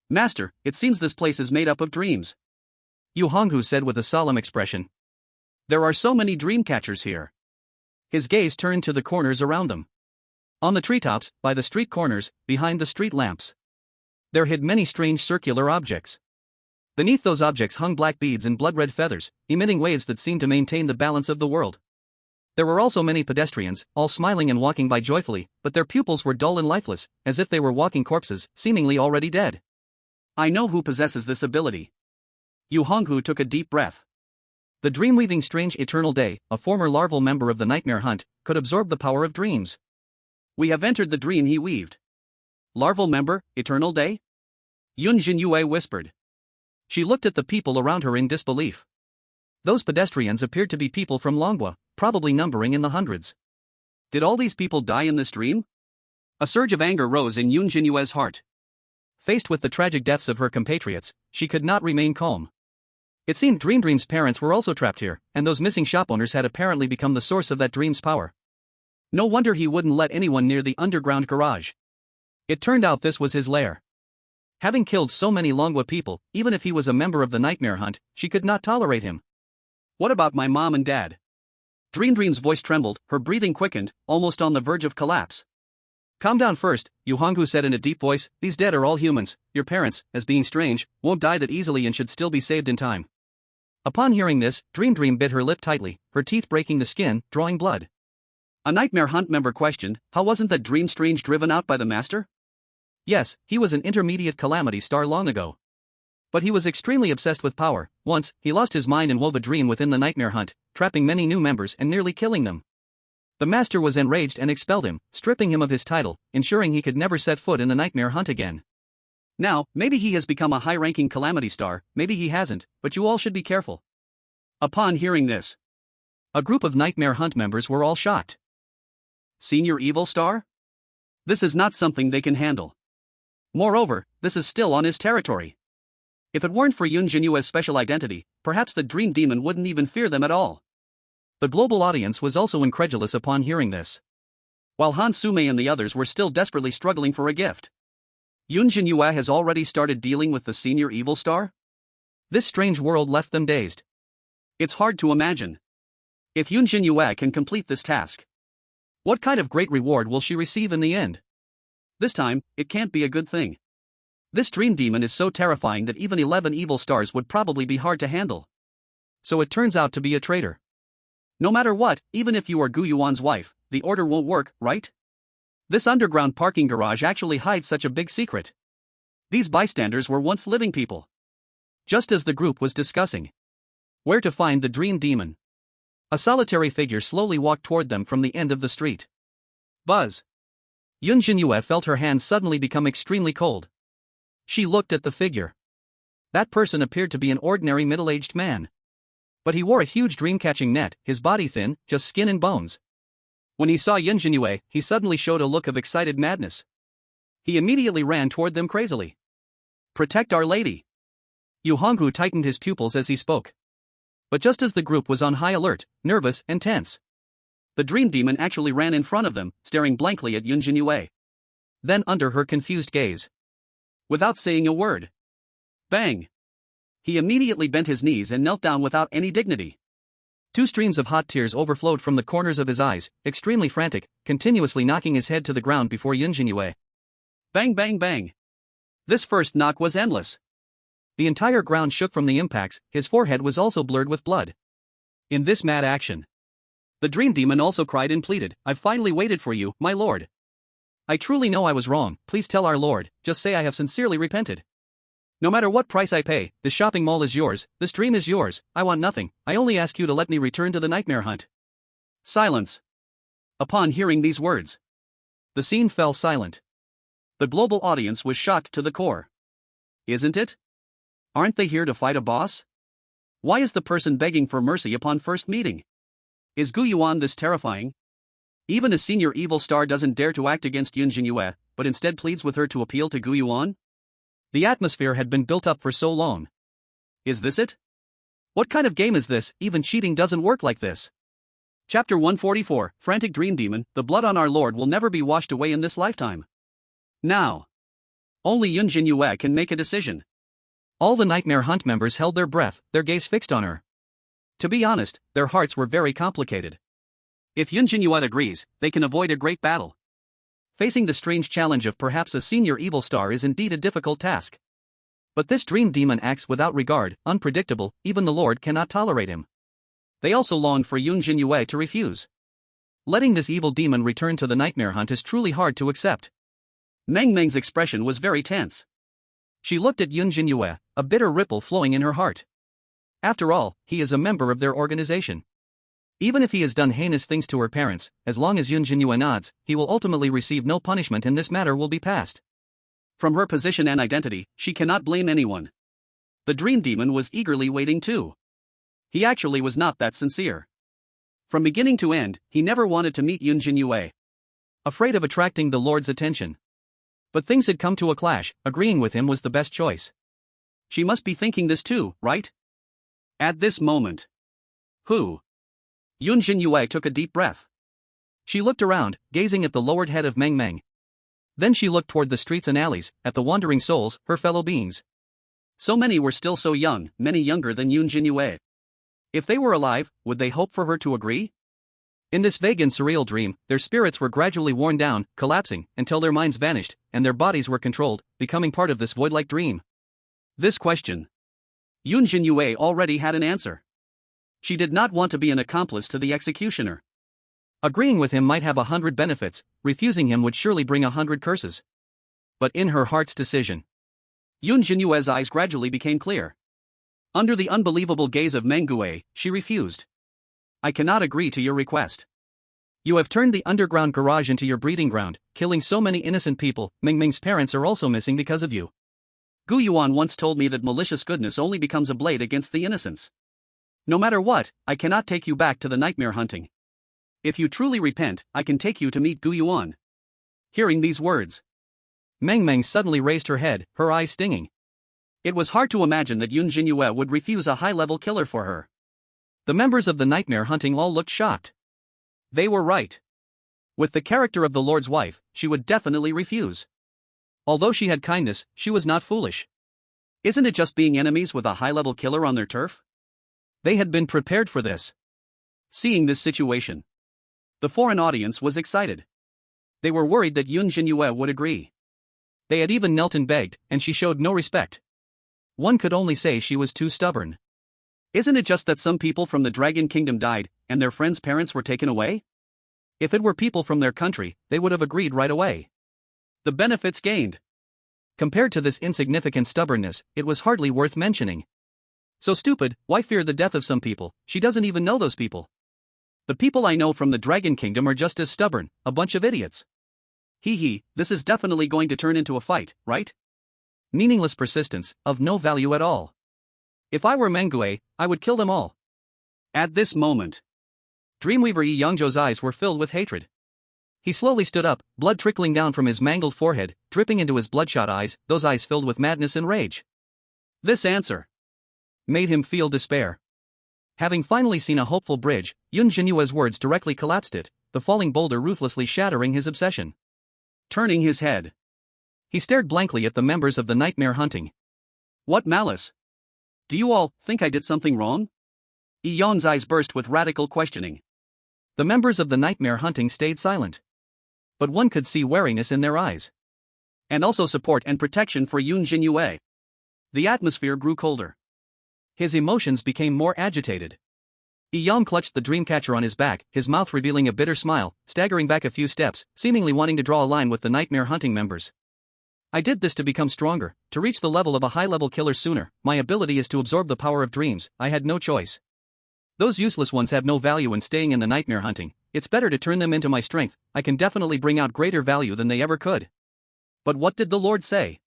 "Master, it seems this place is made up of dreams," Yu Honghu said with a solemn expression. "There are so many dream catchers here." His gaze turned to the corners around them. On the treetops, by the street corners, behind the street lamps, there hid many strange circular objects. Beneath those objects hung black beads and blood-red feathers, emitting waves that seemed to maintain the balance of the world. There were also many pedestrians, all smiling and walking by joyfully, but their pupils were dull and lifeless, as if they were walking corpses, seemingly already dead. "I know who possesses this ability." Yu Honghu took a deep breath. The dream-weaving strange eternal day, a former larval member of the Nightmare Hunt, could absorb the power of dreams. "We have entered the dream he weaved." "Larval member, eternal day?" Yun Zhenyue whispered. She looked at the people around her in disbelief. Those pedestrians appeared to be people from Longwa, probably numbering in the hundreds. Did all these people die in this dream? A surge of anger rose in Yun Zhenyue's heart. Faced with the tragic deaths of her compatriots, she could not remain calm. It seemed Dream's parents were also trapped here, and those missing shop owners had apparently become the source of that dream's power. No wonder he wouldn't let anyone near the underground garage. It turned out this was his lair. Having killed so many Longwa people, even if he was a member of the Nightmare Hunt, she could not tolerate him. What about my mom and dad? Dream's voice trembled, her breathing quickened, almost on the verge of collapse. Calm down first, Yu Honghu said in a deep voice, these dead are all humans, your parents, as being strange, won't die that easily and should still be saved in time. Upon hearing this, Dream bit her lip tightly, her teeth breaking the skin, drawing blood. A Nightmare Hunt member questioned, how wasn't that Dream Strange driven out by the master? Yes, he was an intermediate calamity star long ago. But he was extremely obsessed with power. Once, he lost his mind and wove a dream within the Nightmare Hunt, trapping many new members and nearly killing them. The master was enraged and expelled him, stripping him of his title, ensuring he could never set foot in the Nightmare Hunt again. Now, maybe he has become a high-ranking calamity star, maybe he hasn't, but you all should be careful. Upon hearing this, a group of Nightmare Hunt members were all shocked. Senior Evil Star? This is not something they can handle. Moreover, this is still on his territory. If it weren't for Yun Zhenyue's special identity, perhaps the Dream Demon wouldn't even fear them at all. The global audience was also incredulous upon hearing this. While Han Sume and the others were still desperately struggling for a gift. Yun Zhenyue has already started dealing with the Senior Evil Star? This strange world left them dazed. It's hard to imagine. If Yun Zhenyue can complete this task, what kind of great reward will she receive in the end? This time, it can't be a good thing. This Dream Demon is so terrifying that even 11 evil stars would probably be hard to handle. So it turns out to be a traitor. No matter what, even if you are Gu Yuan's wife, the order won't work, right? This underground parking garage actually hides such a big secret. These bystanders were once living people. Just as the group was discussing where to find the Dream Demon, a solitary figure slowly walked toward them from the end of the street. Buzz. Yun Zhenyue felt her hands suddenly become extremely cold. She looked at the figure. That person appeared to be an ordinary middle-aged man. But he wore a huge dream-catching net, his body thin, just skin and bones. When he saw Yun Zhenyue, he suddenly showed a look of excited madness. He immediately ran toward them crazily. Protect Our Lady. Yu Honghu tightened his pupils as he spoke. But just as the group was on high alert, nervous and tense, the Dream Demon actually ran in front of them, staring blankly at Yun Zhenyue. Then under her confused gaze, without saying a word, bang! He immediately bent his knees and knelt down without any dignity. 2 streams of hot tears overflowed from the corners of his eyes, extremely frantic, continuously knocking his head to the ground before Yun Zhenyue. Bang bang bang! This first knock was endless. The entire ground shook from the impacts, his forehead was also blurred with blood. In this mad action, the Dream Demon also cried and pleaded, I've finally waited for you, my lord. I truly know I was wrong, please tell our lord, just say I have sincerely repented. No matter what price I pay, this shopping mall is yours, this dream is yours, I want nothing, I only ask you to let me return to the Nightmare Hunt. Silence. Upon hearing these words, the scene fell silent. The global audience was shocked to the core. Isn't it? Aren't they here to fight a boss? Why is the person begging for mercy upon first meeting? Is Gu Yuan this terrifying? Even a senior evil star doesn't dare to act against Yun Zhenyue, but instead pleads with her to appeal to Gu Yuan? The atmosphere had been built up for so long. Is this it? What kind of game is this? Even cheating doesn't work like this. Chapter 144, Frantic Dream Demon, the blood on our Lord will never be washed away in this lifetime. Now, only Yun Zhenyue can make a decision. All the Nightmare Hunt members held their breath, their gaze fixed on her. To be honest, their hearts were very complicated. If Yun Zhenyue agrees, they can avoid a great battle. Facing the strange challenge of perhaps a senior evil star is indeed a difficult task. But this Dream Demon acts without regard, unpredictable, even the Lord cannot tolerate him. They also longed for Yun Zhenyue to refuse. Letting this evil demon return to the Nightmare Hunt is truly hard to accept. Meng Meng's expression was very tense. She looked at Yun Zhenyue, a bitter ripple flowing in her heart. After all, he is a member of their organization. Even if he has done heinous things to her parents, as long as Yun Zhenyue nods, he will ultimately receive no punishment and this matter will be passed. From her position and identity, she cannot blame anyone. The Dream Demon was eagerly waiting too. He actually was not that sincere. From beginning to end, he never wanted to meet Yun Zhenyue. Afraid of attracting the Lord's attention. But things had come to a clash, agreeing with him was the best choice. She must be thinking this too, right? At this moment. Yun Zhenyue took a deep breath. She looked around, gazing at the lowered head of Meng Meng. Then she looked toward the streets and alleys, at the wandering souls, her fellow beings. So many were still so young, many younger than Yun Zhenyue. If they were alive, would they hope for her to agree? In this vague and surreal dream, their spirits were gradually worn down, collapsing, until their minds vanished, and their bodies were controlled, becoming part of this void-like dream. This question. Yun Zhenyue already had an answer. She did not want to be an accomplice to the executioner. Agreeing with him might have 100 benefits, refusing him would surely bring 100 curses. But in her heart's decision, Yun Zhenyue's eyes gradually became clear. Under the unbelievable gaze of Meng Gue, she refused. I cannot agree to your request. You have turned the underground garage into your breeding ground, killing so many innocent people. Meng Meng's parents are also missing because of you. Gu Yuan once told me that malicious goodness only becomes a blade against the innocents. No matter what, I cannot take you back to the nightmare hunting. If you truly repent, I can take you to meet Gu Yuan. Hearing these words, Meng Meng suddenly raised her head, her eyes stinging. It was hard to imagine that Yun Zhenyue would refuse a high-level killer for her. The members of the nightmare hunting all looked shocked. They were right. With the character of the Lord's wife, she would definitely refuse. Although she had kindness, she was not foolish. Isn't it just being enemies with a high-level killer on their turf? They had been prepared for this. Seeing this situation, the foreign audience was excited. They were worried that Yun Zhenyue would agree. They had even knelt and begged, and she showed no respect. One could only say she was too stubborn. Isn't it just that some people from the Dragon Kingdom died, and their friends' parents were taken away? If it were people from their country, they would have agreed right away. The benefits gained. Compared to this insignificant stubbornness, it was hardly worth mentioning. So stupid, why fear the death of some people? She doesn't even know those people. The people I know from the Dragon Kingdom are just as stubborn, a bunch of idiots. This is definitely going to turn into a fight, right? Meaningless persistence, of no value at all. If I were Meng Gue, I would kill them all. At this moment, Dreamweaver Yi Yangzhou's eyes were filled with hatred. He slowly stood up, blood trickling down from his mangled forehead, dripping into his bloodshot eyes, those eyes filled with madness and rage. This answer made him feel despair. Having finally seen a hopeful bridge, Yun Zhenyue's words directly collapsed it, the falling boulder ruthlessly shattering his obsession. Turning his head, he stared blankly at the members of the nightmare hunting. What malice? Do you all think I did something wrong? Yi Yang's eyes burst with radical questioning. The members of the nightmare hunting stayed silent. But one could see wariness in their eyes. And also support and protection for Yun Zhenyue. The atmosphere grew colder. His emotions became more agitated. Yi Yang clutched the dreamcatcher on his back, his mouth revealing a bitter smile, staggering back a few steps, seemingly wanting to draw a line with the nightmare hunting members. I did this to become stronger, to reach the level of a high-level killer sooner. My ability is to absorb the power of dreams. I had no choice. Those useless ones have no value in staying in the nightmare hunting. It's better to turn them into my strength. I can definitely bring out greater value than they ever could. But what did the Lord say?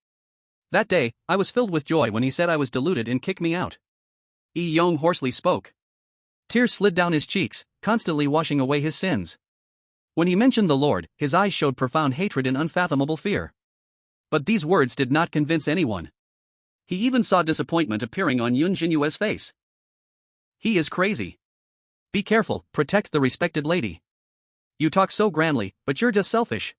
That day, I was filled with joy when he said I was deluded and kicked me out. Yi Yang hoarsely spoke. Tears slid down his cheeks, constantly washing away his sins. When he mentioned the Lord, his eyes showed profound hatred and unfathomable fear. But these words did not convince anyone. He even saw disappointment appearing on Yun Zhenyue's face. He is crazy. Be careful, protect the respected lady. You talk so grandly, but you're just selfish.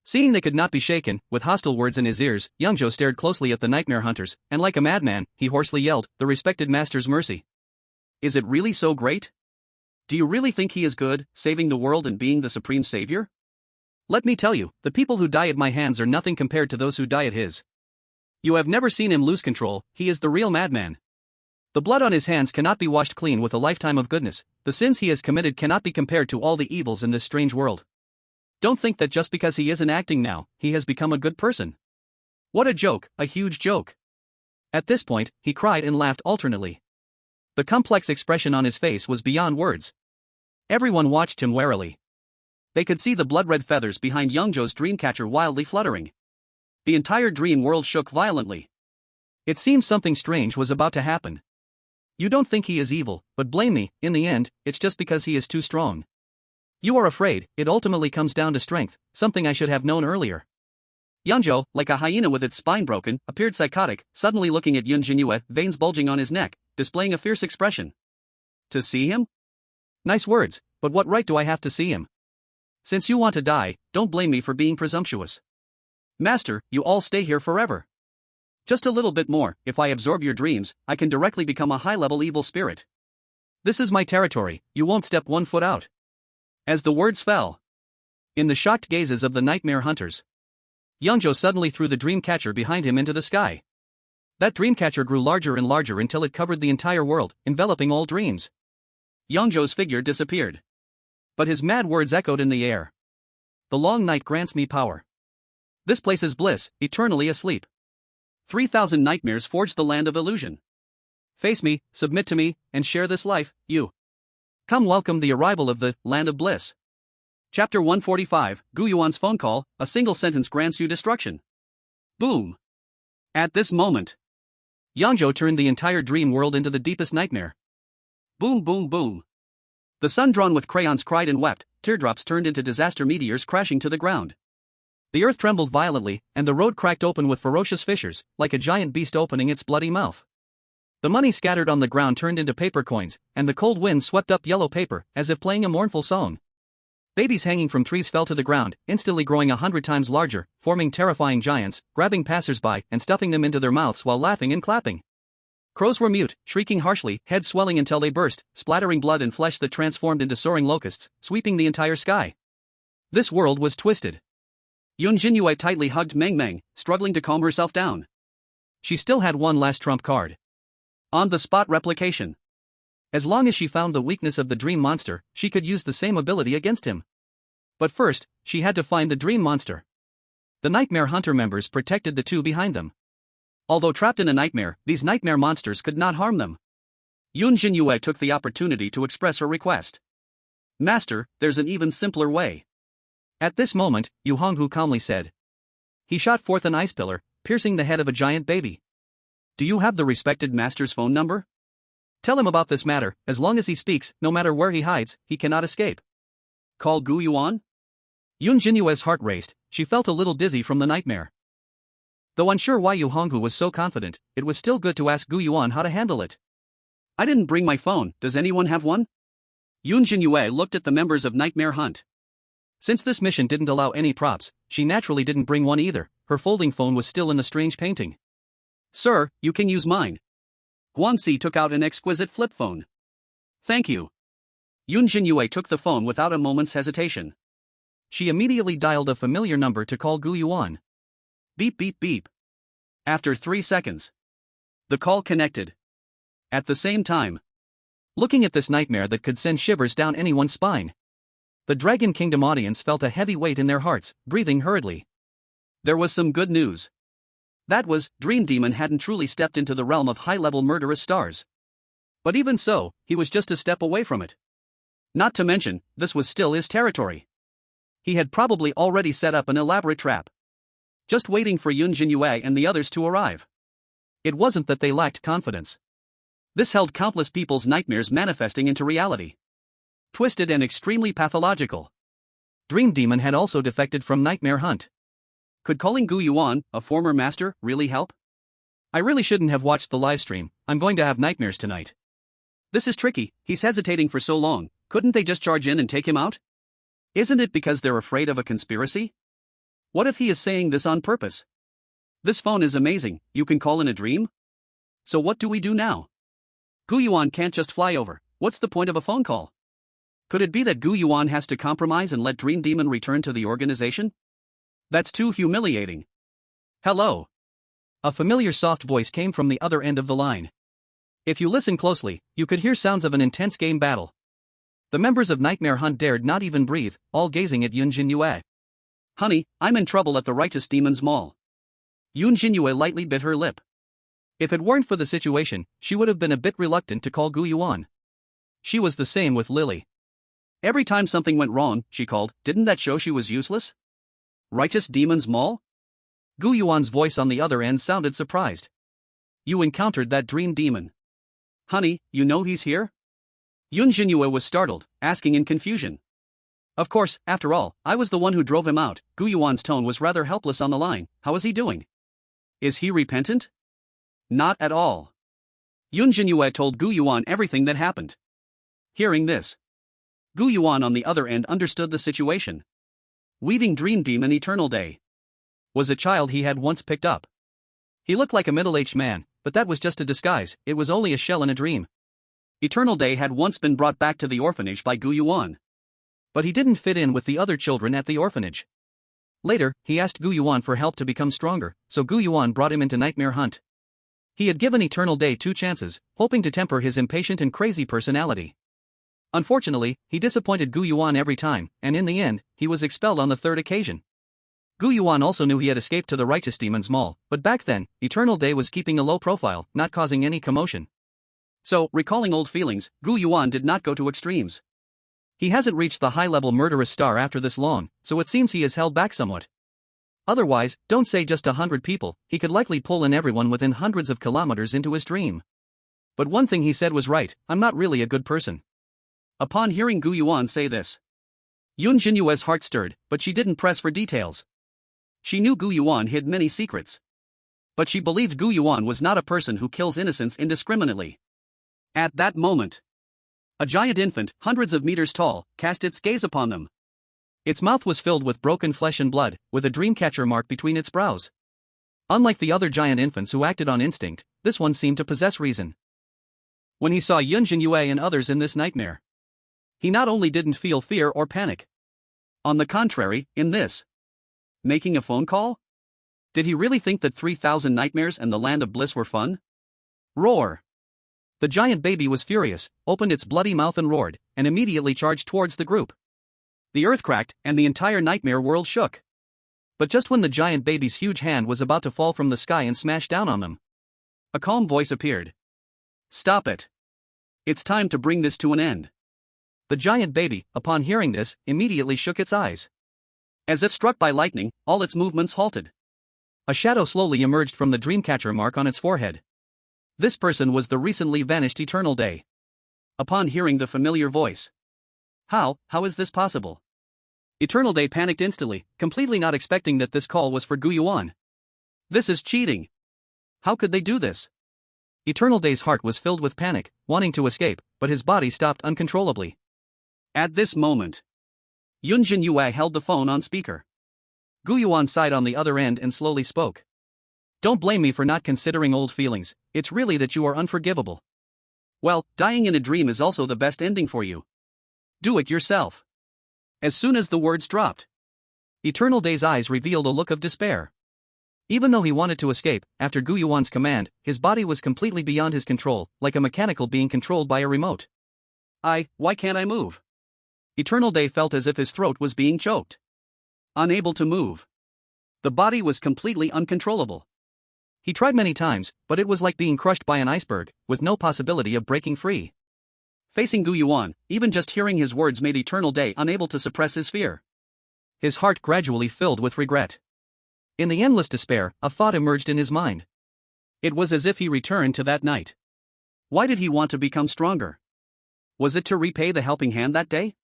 Seeing they could not be shaken, with hostile words in his ears, Yangzhou stared closely at the nightmare hunters, and like a madman, he hoarsely yelled, "The respected master's mercy. Is it really so great? Do you really think he is good, saving the world and being the supreme savior? Let me tell you, the people who die at my hands are nothing compared to those who die at his. You have never seen him lose control, he is the real madman. The blood on his hands cannot be washed clean with a lifetime of goodness, the sins he has committed cannot be compared to all the evils in this strange world. Don't think that just because he isn't acting now, he has become a good person. What a joke, a huge joke." At this point, he cried and laughed alternately. The complex expression on his face was beyond words. Everyone watched him warily. They could see the blood-red feathers behind Yangzhou's dreamcatcher wildly fluttering. The entire dream world shook violently. It seemed something strange was about to happen. You don't think he is evil, but blame me, in the end, it's just because he is too strong. You are afraid, it ultimately comes down to strength, something I should have known earlier. Yangzhou, like a hyena with its spine broken, appeared psychotic, suddenly looking at Yun Zhenyue, veins bulging on his neck, displaying a fierce expression. To see him? Nice words, but what right do I have to see him? Since you want to die, don't blame me for being presumptuous. Master, you all stay here forever. Just a little bit more. If I absorb your dreams, I can directly become a high-level evil spirit. This is my territory, you won't step 1 foot out. As the words fell in the shocked gazes of the nightmare hunters, Yangzhou suddenly threw the dream catcher behind him into the sky. That dream catcher grew larger and larger until it covered the entire world, enveloping all dreams. Yangzhou's figure disappeared. But his mad words echoed in the air. The long night grants me power. This place is bliss, eternally asleep. 3,000 nightmares forged the land of illusion. Face me, submit to me, and share this life, you. Come welcome the arrival of the land of bliss. Chapter 145, Gu Yuan's phone call, a single sentence grants you destruction. Boom. At this moment, Yangzhou turned the entire dream world into the deepest nightmare. Boom boom boom. The sun drawn with crayons cried and wept, teardrops turned into disaster meteors crashing to the ground. The earth trembled violently, and the road cracked open with ferocious fissures, like a giant beast opening its bloody mouth. The money scattered on the ground turned into paper coins, and the cold wind swept up yellow paper, as if playing a mournful song. Babies hanging from trees fell to the ground, instantly growing 100 times larger, forming terrifying giants, grabbing passers-by and stuffing them into their mouths while laughing and clapping. Crows were mute, shrieking harshly, heads swelling until they burst, splattering blood and flesh that transformed into soaring locusts, sweeping the entire sky. This world was twisted. Yun Zhenyue tightly hugged Meng Meng, struggling to calm herself down. She still had one last trump card. On-the-spot replication. As long as she found the weakness of the dream monster, she could use the same ability against him. But first, she had to find the dream monster. The Nightmare Hunter members protected the two behind them. Although trapped in a nightmare, these nightmare monsters could not harm them. Yun Zhenyue took the opportunity to express her request. Master, there's an even simpler way. At this moment, Yu Honghu calmly said. He shot forth an ice pillar, piercing the head of a giant baby. Do you have the respected master's phone number? Tell him about this matter. As long as he speaks, no matter where he hides, he cannot escape. Call Gu Yuan? Yun Zhenyue's heart raced, she felt a little dizzy from the nightmare. Though unsure why Yu Honghu was so confident, it was still good to ask Gu Yuan how to handle it. I didn't bring my phone, does anyone have one? Yun Zhenyue looked at the members of Nightmare Hunt. Since this mission didn't allow any props, she naturally didn't bring one either. Her folding phone was still in the strange painting. Sir, you can use mine. Guanxi took out an exquisite flip phone. Thank you. Yun Zhenyue took the phone without a moment's hesitation. She immediately dialed a familiar number to call Gu Yuan. Beep beep beep. After 3 seconds, the call connected. At the same time, looking at this nightmare that could send shivers down anyone's spine, the Dragon Kingdom audience felt a heavy weight in their hearts, breathing hurriedly. There was some good news. That was, Dream Demon hadn't truly stepped into the realm of high-level murderous stars. But even so, he was just a step away from it. Not to mention, this was still his territory. He had probably already set up an elaborate trap, just waiting for Yun Zhenyue and the others to arrive. It wasn't that they lacked confidence. This held countless people's nightmares manifesting into reality. Twisted and extremely pathological. Dream Demon had also defected from Nightmare Hunt. Could calling Gu Yuan, a former master, really help? I really shouldn't have watched the livestream. I'm going to have nightmares tonight. This is tricky, he's hesitating for so long, couldn't they just charge in and take him out? Isn't it because they're afraid of a conspiracy? What if he is saying this on purpose? This phone is amazing, you can call in a dream? So what do we do now? Gu Yuan can't just fly over, what's the point of a phone call? Could it be that Gu Yuan has to compromise and let Dream Demon return to the organization? That's too humiliating. Hello. A familiar soft voice came from the other end of the line. If you listen closely, you could hear sounds of an intense game battle. The members of Nightmare Hunt dared not even breathe, all gazing at Yun Zhenyue. Honey, I'm in trouble at the Righteous Demon's Mall. Yun Zhenyue lightly bit her lip. If it weren't for the situation, she would have been a bit reluctant to call Gu Yuan. She was the same with Lily. Every time something went wrong, she called, didn't that show she was useless? Righteous Demon's Mall? Gu Yuan's voice on the other end sounded surprised. You encountered that dream demon. Honey, you know he's here? Yun Zhenyue was startled, asking in confusion. Of course, after all, I was the one who drove him out. Gu Yuan's tone was rather helpless on the line. How is he doing? Is he repentant? Not at all. Yun Zhenyue told Gu Yuan everything that happened. Hearing this, Gu Yuan on the other end understood the situation. Weaving dream demon Eternal Day. Was a child he had once picked up. He looked like a middle-aged man, but that was just a disguise, it was only a shell in a dream. Eternal Day had once been brought back to the orphanage by Gu Yuan. But he didn't fit in with the other children at the orphanage. Later, he asked Gu Yuan for help to become stronger, so Gu Yuan brought him into Nightmare Hunt. He had given Eternal Day 2 chances, hoping to temper his impatient and crazy personality. Unfortunately, he disappointed Gu Yuan every time, and in the end, he was expelled on the 3rd occasion. Gu Yuan also knew he had escaped to the Righteous Demon's Mall, but back then, Eternal Day was keeping a low profile, not causing any commotion. So, recalling old feelings, Gu Yuan did not go to extremes. He hasn't reached the high-level murderous star after this long, so it seems he is held back somewhat. Otherwise, don't say just 100 people, he could likely pull in everyone within hundreds of kilometers into his dream. But one thing he said was right, I'm not really a good person. Upon hearing Gu Yuan say this, Yun Zhenyue's heart stirred, but she didn't press for details. She knew Gu Yuan hid many secrets. But she believed Gu Yuan was not a person who kills innocents indiscriminately. At that moment, a giant infant, hundreds of meters tall, cast its gaze upon them. Its mouth was filled with broken flesh and blood, with a dreamcatcher mark between its brows. Unlike the other giant infants who acted on instinct, this one seemed to possess reason. When he saw Yun Zhenyue and others in this nightmare, he not only didn't feel fear or panic. On the contrary, in this, making a phone call? Did he really think that 3,000 nightmares and the land of bliss were fun? Roar! The giant baby was furious, opened its bloody mouth and roared, and immediately charged towards the group. The earth cracked, and the entire nightmare world shook. But just when the giant baby's huge hand was about to fall from the sky and smash down on them, a calm voice appeared. Stop it. It's time to bring this to an end. The giant baby, upon hearing this, immediately shook its eyes. As if struck by lightning, all its movements halted. A shadow slowly emerged from the dreamcatcher mark on its forehead. This person was the recently vanished Eternal Day. Upon hearing the familiar voice, How is this possible? Eternal Day panicked instantly, completely not expecting that this call was for Gu Yuan. This is cheating. How could they do this? Eternal Day's heart was filled with panic, wanting to escape, but his body stopped uncontrollably. At this moment, Yun Zhenyue held the phone on speaker. Gu Yuan sighed on the other end and slowly spoke. Don't blame me for not considering old feelings, it's really that you are unforgivable. Well, dying in a dream is also the best ending for you. Do it yourself. As soon as the words dropped, Eternal Day's eyes revealed a look of despair. Even though he wanted to escape, after Gu Yuan's command, his body was completely beyond his control, like a mechanical being controlled by a remote. Why can't I move? Eternal Day felt as if his throat was being choked. Unable to move. The body was completely uncontrollable. He tried many times, but it was like being crushed by an iceberg, with no possibility of breaking free. Facing Gu Yuan, even just hearing his words made Eternal Day unable to suppress his fear. His heart gradually filled with regret. In the endless despair, a thought emerged in his mind. It was as if he returned to that night. Why did he want to become stronger? Was it to repay the helping hand that day?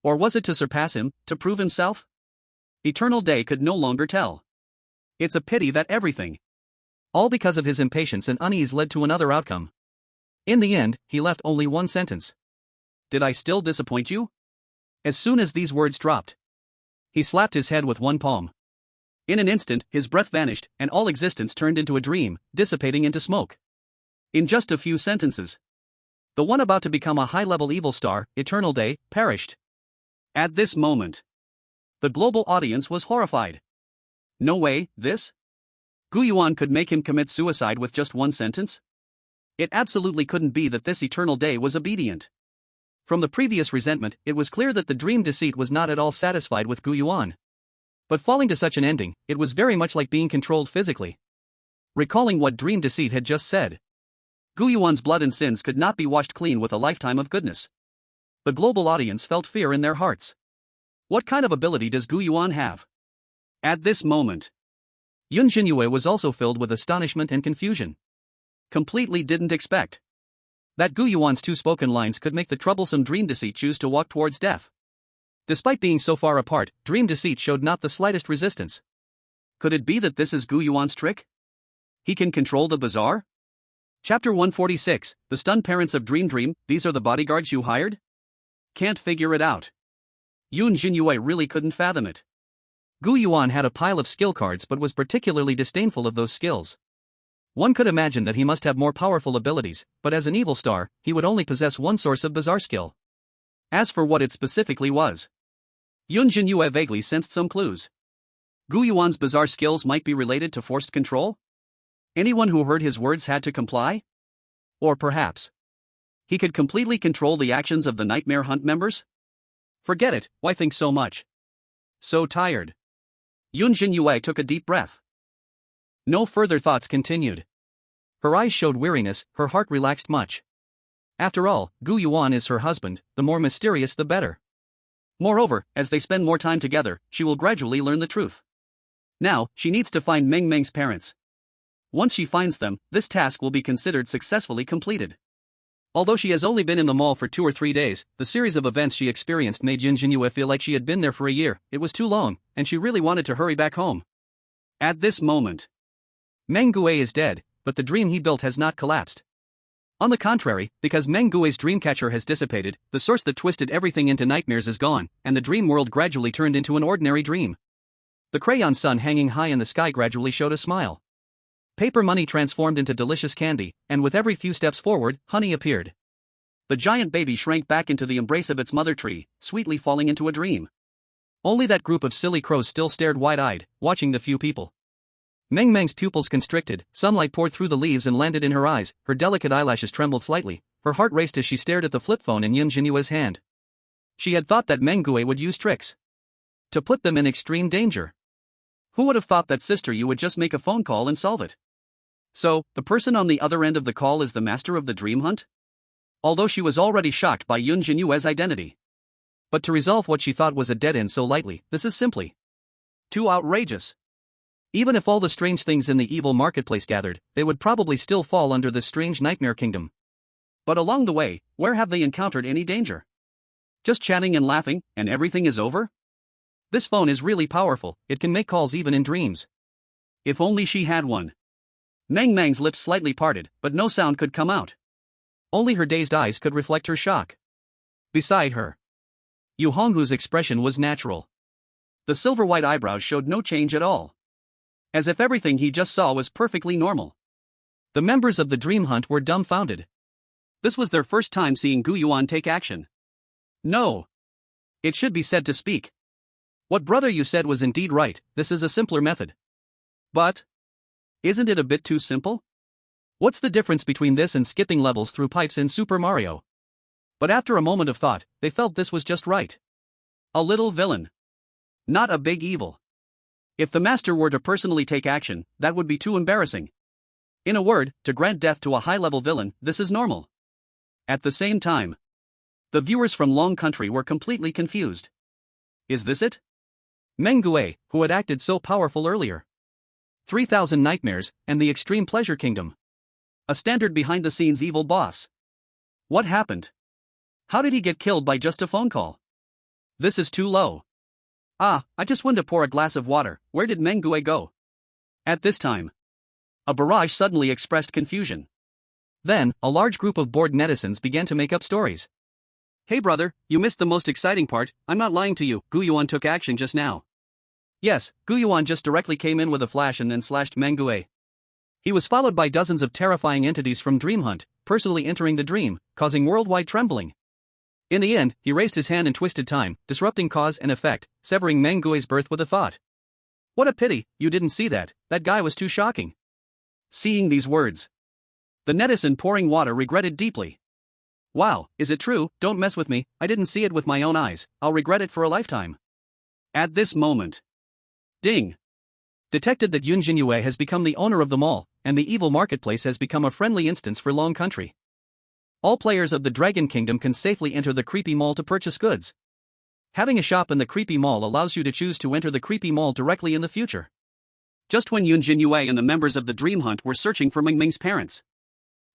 Or was it to surpass him, to prove himself? Eternal Day could no longer tell. It's a pity that everything, all because of his impatience and unease, led to another outcome. In the end, he left only one sentence. Did I still disappoint you? As soon as these words dropped, he slapped his head with one palm. In an instant, his breath vanished, and all existence turned into a dream, dissipating into smoke. In just a few sentences, the one about to become a high-level evil star, Eternal Day, perished. At this moment, the global audience was horrified. No way, this? Gu Yuan could make him commit suicide with just one sentence? It absolutely couldn't be that this Eternal Day was obedient. From the previous resentment, it was clear that the dream deceit was not at all satisfied with Gu Yuan. But falling to such an ending, it was very much like being controlled physically. Recalling what Dream Deceit had just said, Gu Yuan's blood and sins could not be washed clean with a lifetime of goodness. The global audience felt fear in their hearts. What kind of ability does Gu Yuan have? At this moment, Yun Zhenyue was also filled with astonishment and confusion. Completely didn't expect that Gu Yuan's 2 spoken lines could make the troublesome Dream Deceit choose to walk towards death. Despite being so far apart, Dream Deceit showed not the slightest resistance. Could it be that this is Gu Yuan's trick? He can control the bazaar? Chapter 146, The Stunned Parents of Dream, these are the bodyguards you hired? Can't figure it out. Yun Zhenyue really couldn't fathom it. Gu Yuan had a pile of skill cards but was particularly disdainful of those skills. One could imagine that he must have more powerful abilities, but as an evil star, he would only possess one source of bizarre skill. As for what it specifically was, Yun Zhenyue vaguely sensed some clues. Gu Yuan's bizarre skills might be related to forced control? Anyone who heard his words had to comply? Or perhaps he could completely control the actions of the Nightmare Hunt members? Forget it, why think so much? So tired. Yun Zhenyue took a deep breath. No further thoughts continued. Her eyes showed weariness, her heart relaxed much. After all, Gu Yuan is her husband, the more mysterious the better. Moreover, as they spend more time together, she will gradually learn the truth. Now, she needs to find Meng Meng's parents. Once she finds them, this task will be considered successfully completed. Although she has only been in the mall for 2 or 3 days, the series of events she experienced made Yun Zhenyue feel like she had been there for a year. It was too long, and she really wanted to hurry back home. At this moment, Meng Gue is dead, but the dream he built has not collapsed. On the contrary, because Meng Gue's dreamcatcher has dissipated, the source that twisted everything into nightmares is gone, and the dream world gradually turned into an ordinary dream. The crayon sun hanging high in the sky gradually showed a smile. Paper money transformed into delicious candy, and with every few steps forward, honey appeared. The giant baby shrank back into the embrace of its mother tree, sweetly falling into a dream. Only that group of silly crows still stared wide-eyed, watching the few people. Meng Meng's pupils constricted, sunlight poured through the leaves and landed in her eyes, her delicate eyelashes trembled slightly, her heart raced as she stared at the flip phone in Yun Zhenyue's hand. She had thought that Meng Gue would use tricks to put them in extreme danger. Who would have thought that sister you would just make a phone call and solve it? So, the person on the other end of the call is the master of the dream hunt? Although she was already shocked by Yun Zhenyue's identity. But to resolve what she thought was a dead end so lightly, this is simply too outrageous. Even if all the strange things in the evil marketplace gathered, they would probably still fall under this strange nightmare kingdom. But along the way, where have they encountered any danger? Just chatting and laughing, and everything is over? This phone is really powerful, it can make calls even in dreams. If only she had one. Meng Meng's lips slightly parted, but no sound could come out. Only her dazed eyes could reflect her shock. Beside her, Yu Honglu's expression was natural. The silver-white eyebrows showed no change at all. As if everything he just saw was perfectly normal. The members of the dream hunt were dumbfounded. This was their first time seeing Gu Yuan take action. No. It should be said to speak. What brother you said was indeed right, this is a simpler method. But isn't it a bit too simple? What's the difference between this and skipping levels through pipes in Super Mario? But after a moment of thought, they felt this was just right. A little villain. Not a big evil. If the master were to personally take action, that would be too embarrassing. In a word, to grant death to a high-level villain, this is normal. At the same time, the viewers from Long Country were completely confused. Is this it? Meng Gue, who had acted so powerful earlier. 3,000 nightmares, and the Extreme Pleasure Kingdom. A standard behind-the-scenes evil boss. What happened? How did he get killed by just a phone call? This is too low. Ah, I just went to pour a glass of water, where did Meng Gue go? At this time, a barrage suddenly expressed confusion. Then, a large group of bored netizens began to make up stories. Hey brother, you missed the most exciting part, I'm not lying to you, Gu Yuan took action just now. Yes, Gu Yuan just directly came in with a flash and then slashed Meng Gue. He was followed by dozens of terrifying entities from Dream Hunt, personally entering the dream, causing worldwide trembling. In the end, he raised his hand and twisted time, disrupting cause and effect, severing Meng Gue's birth with a thought. What a pity, you didn't see that guy was too shocking. Seeing these words, the netizen pouring water regretted deeply. Wow, is it true? Don't mess with me, I didn't see it with my own eyes, I'll regret it for a lifetime. At this moment, ding! Detected that Yun Zhenyue has become the owner of the mall, and the evil marketplace has become a friendly instance for Long Country. All players of the Dragon Kingdom can safely enter the creepy mall to purchase goods. Having a shop in the creepy mall allows you to choose to enter the creepy mall directly in the future. Just when Yun Zhenyue and the members of the Dream Hunt were searching for Meng Meng's parents,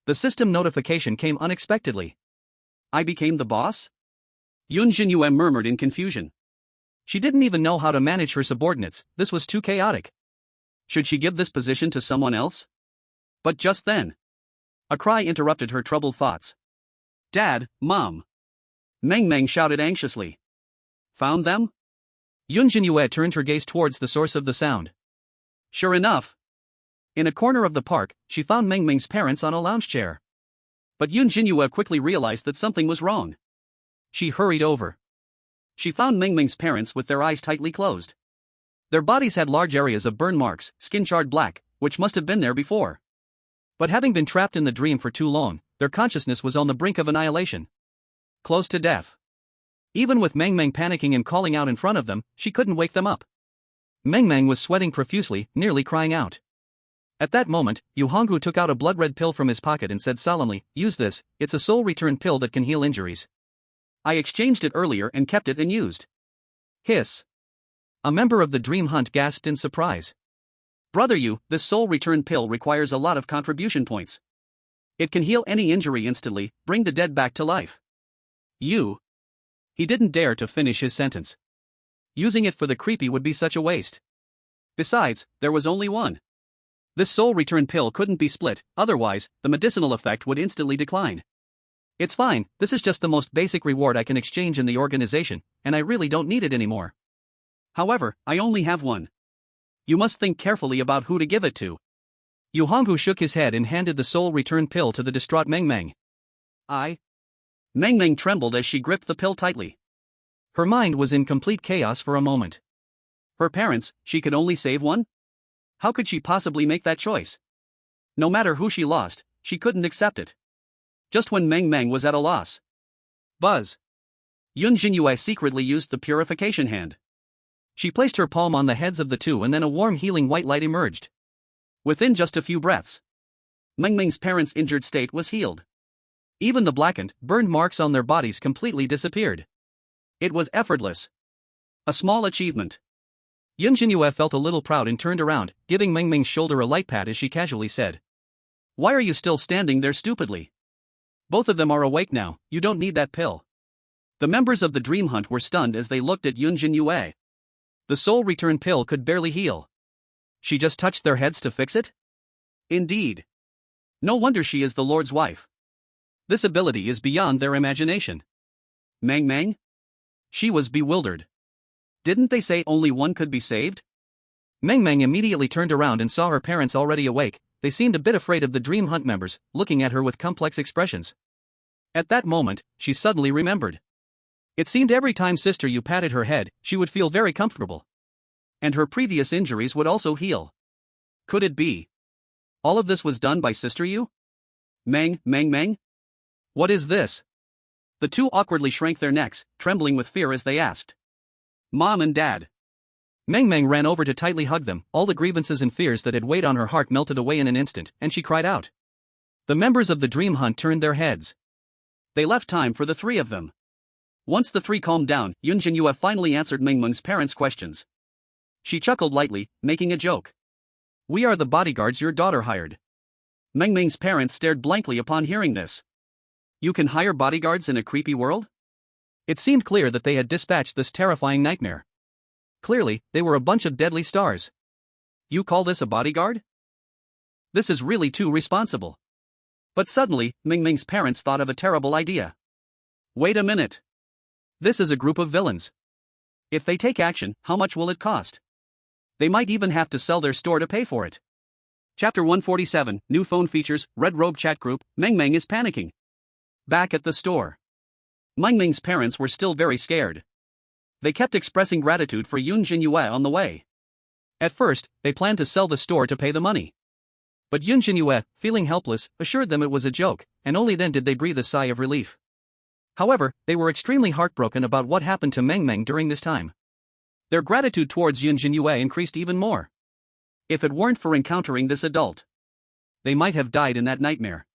the system notification came unexpectedly. I became the boss? Yun Zhenyue murmured in confusion. She didn't even know how to manage her subordinates, this was too chaotic. Should she give this position to someone else? But just then, a cry interrupted her troubled thoughts. Dad, Mom! Meng Meng shouted anxiously. Found them? Yun Zhenyue turned her gaze towards the source of the sound. Sure enough, in a corner of the park, she found Meng Meng's parents on a lounge chair. But Yun Zhenyue quickly realized that something was wrong. She hurried over. She found Meng Meng's parents with their eyes tightly closed. Their bodies had large areas of burn marks, skin charred black, which must have been there before. But having been trapped in the dream for too long, their consciousness was on the brink of annihilation. Close to death. Even with Meng Meng panicking and calling out in front of them, she couldn't wake them up. Meng Meng was sweating profusely, nearly crying out. At that moment, Yu Honghu took out a blood-red pill from his pocket and said solemnly, "Use this, it's a soul return pill that can heal injuries. I exchanged it earlier and kept it and used." Hiss. A member of the Dream Hunt gasped in surprise. "Brother Yu, this soul return pill requires a lot of contribution points. It can heal any injury instantly, bring the dead back to life." "You?" He didn't dare to finish his sentence. Using it for the creepy would be such a waste. Besides, there was only one. This soul return pill couldn't be split, otherwise, the medicinal effect would instantly decline. "It's fine, this is just the most basic reward I can exchange in the organization, and I really don't need it anymore. However, I only have one. You must think carefully about who to give it to." Yu Honghu shook his head and handed the soul return pill to the distraught Meng Meng. Meng Meng trembled as she gripped the pill tightly. Her mind was in complete chaos for a moment. Her parents, she could only save one? How could she possibly make that choice? No matter who she lost, she couldn't accept it. Just when Meng Meng was at a loss. Buzz. Yun Zhenyue secretly used the purification hand. She placed her palm on the heads of the two and then a warm healing white light emerged. Within just a few breaths, Meng Meng's parents' injured state was healed. Even the blackened, burned marks on their bodies completely disappeared. It was effortless. A small achievement. Yun Zhenyue felt a little proud and turned around, giving Meng Meng's shoulder a light pat as she casually said, "Why are you still standing there stupidly? Both of them are awake now, you don't need that pill." The members of the Dream Hunt were stunned as they looked at Yun Zhenyue. The soul return pill could barely heal. She just touched their heads to fix it? Indeed. No wonder she is the Lord's wife. This ability is beyond their imagination. Meng Meng? She was bewildered. Didn't they say only one could be saved? Meng Meng immediately turned around and saw her parents already awake. They seemed a bit afraid of the Dream Hunt members, looking at her with complex expressions. At that moment, she suddenly remembered. It seemed every time Sister Yu patted her head, she would feel very comfortable. And her previous injuries would also heal. Could it be? All of this was done by Sister Yu? Meng? What is this? The two awkwardly shrank their necks, trembling with fear as they asked. "Mom and Dad." Meng Meng ran over to tightly hug them, all the grievances and fears that had weighed on her heart melted away in an instant, and she cried out. The members of the Dream Hunt turned their heads. They left time for the three of them. Once the three calmed down, Yun Zhenyue finally answered Meng Meng's parents' questions. She chuckled lightly, making a joke. "We are the bodyguards your daughter hired." Meng Meng's parents stared blankly upon hearing this. You can hire bodyguards in a creepy world? It seemed clear that they had dispatched this terrifying nightmare. Clearly, they were a bunch of deadly stars. You call this a bodyguard? This is really too responsible. But suddenly, Meng Meng's parents thought of a terrible idea. Wait a minute. This is a group of villains. If they take action, how much will it cost? They might even have to sell their store to pay for it. Chapter 147, New Phone Features, Red Robe Chat Group, Meng Meng is panicking. Back at the store. Meng Meng's parents were still very scared. They kept expressing gratitude for Yun Zhenyue on the way. At first, they planned to sell the store to pay the money. But Yun Zhenyue, feeling helpless, assured them it was a joke, and only then did they breathe a sigh of relief. However, they were extremely heartbroken about what happened to Meng Meng during this time. Their gratitude towards Yun Zhenyue increased even more. If it weren't for encountering this adult, they might have died in that nightmare.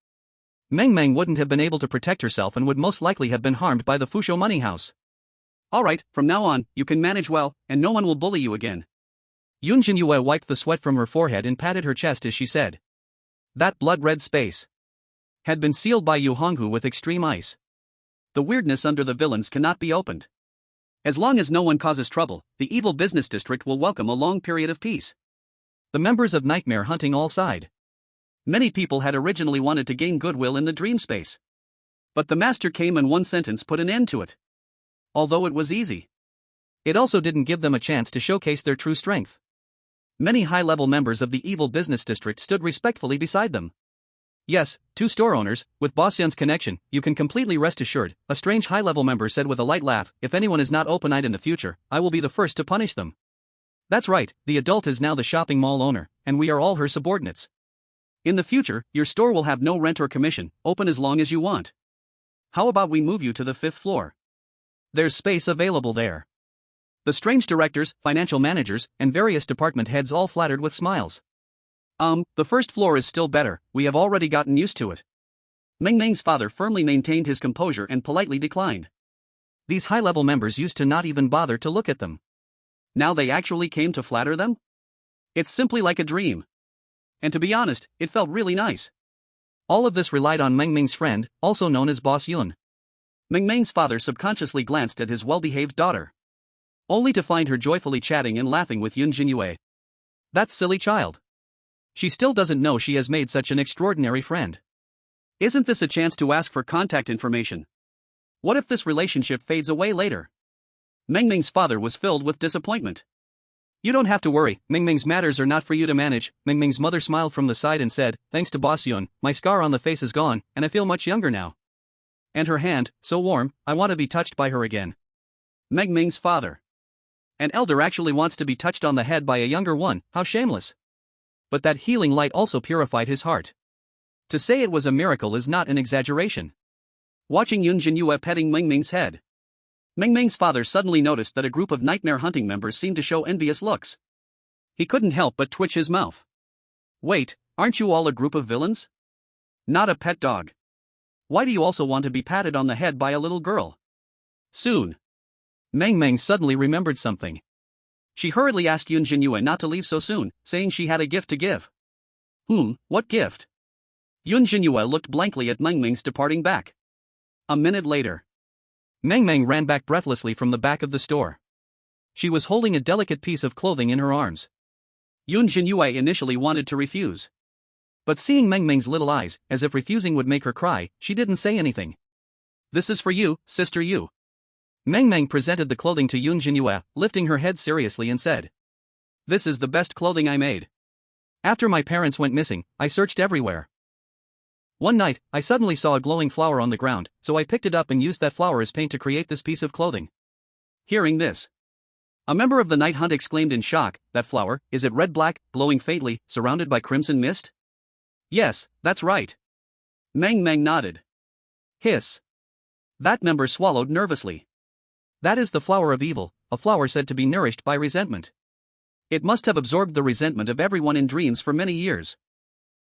Meng Meng wouldn't have been able to protect herself and would most likely have been harmed by the Fusho money house. Alright, from now on, you can manage well, and no one will bully you again. Yun Zhenyue wiped the sweat from her forehead and patted her chest as she said. That blood-red space had been sealed by Yu Honghu with extreme ice. The weirdness under the villains cannot be opened. As long as no one causes trouble, the evil business district will welcome a long period of peace. The members of Nightmare Hunting all sighed. Many people had originally wanted to gain goodwill in the dream space. But the master came and one sentence put an end to it. Although it was easy. It also didn't give them a chance to showcase their true strength. Many high-level members of the evil business district stood respectfully beside them. Yes, two store owners, with Boss Yun's connection, you can completely rest assured, a strange high-level member said with a light laugh, if anyone is not open-eyed in the future, I will be the first to punish them. That's right, the adult is now the shopping mall owner, and we are all her subordinates. In the future, your store will have no rent or commission, open as long as you want. How about we move you to the 5th floor? There's space available there. The strange directors, financial managers, and various department heads all flattered with smiles. The 1st floor is still better, we have already gotten used to it. Meng Meng's father firmly maintained his composure and politely declined. These high-level members used to not even bother to look at them. Now they actually came to flatter them? It's simply like a dream. And to be honest, it felt really nice. All of this relied on Meng Meng's friend, also known as Boss Yun. Meng Meng's father subconsciously glanced at his well-behaved daughter, only to find her joyfully chatting and laughing with Yun Zhenyue. That silly child. She still doesn't know she has made such an extraordinary friend. Isn't this a chance to ask for contact information? What if this relationship fades away later? Meng Meng's father was filled with disappointment. You don't have to worry, Meng Meng's matters are not for you to manage. Meng Meng's mother smiled from the side and said, thanks to Boss Yun, my scar on the face is gone, and I feel much younger now. And her hand, so warm, I want to be touched by her again. Meng Meng's father. An elder actually wants to be touched on the head by a younger one, how shameless. But that healing light also purified his heart. To say it was a miracle is not an exaggeration. Watching Yun Zhenyue petting Meng Meng's head, Meng Meng's father suddenly noticed that a group of nightmare hunting members seemed to show envious looks. He couldn't help but twitch his mouth. Wait, aren't you all a group of villains? Not a pet dog. Why do you also want to be patted on the head by a little girl? Soon, Meng Meng suddenly remembered something. She hurriedly asked Yun Zhenyue not to leave so soon, saying she had a gift to give. What gift? Yun Zhenyue looked blankly at Meng Meng's departing back. A minute later, Meng Meng ran back breathlessly from the back of the store. She was holding a delicate piece of clothing in her arms. Yun Zhenyue initially wanted to refuse. But seeing Meng Meng's little eyes, as if refusing would make her cry, she didn't say anything. This is for you, sister Yu. Meng Meng presented the clothing to Yun Zhenyue, lifting her head seriously and said, this is the best clothing I made. After my parents went missing, I searched everywhere. One night, I suddenly saw a glowing flower on the ground, so I picked it up and used that flower as paint to create this piece of clothing. Hearing this, a member of the Night Hunt exclaimed in shock, that flower, is it red-black, glowing faintly, surrounded by crimson mist? Yes, that's right. Meng Meng nodded. Hiss. That member swallowed nervously. That is the flower of evil, a flower said to be nourished by resentment. It must have absorbed the resentment of everyone in dreams for many years.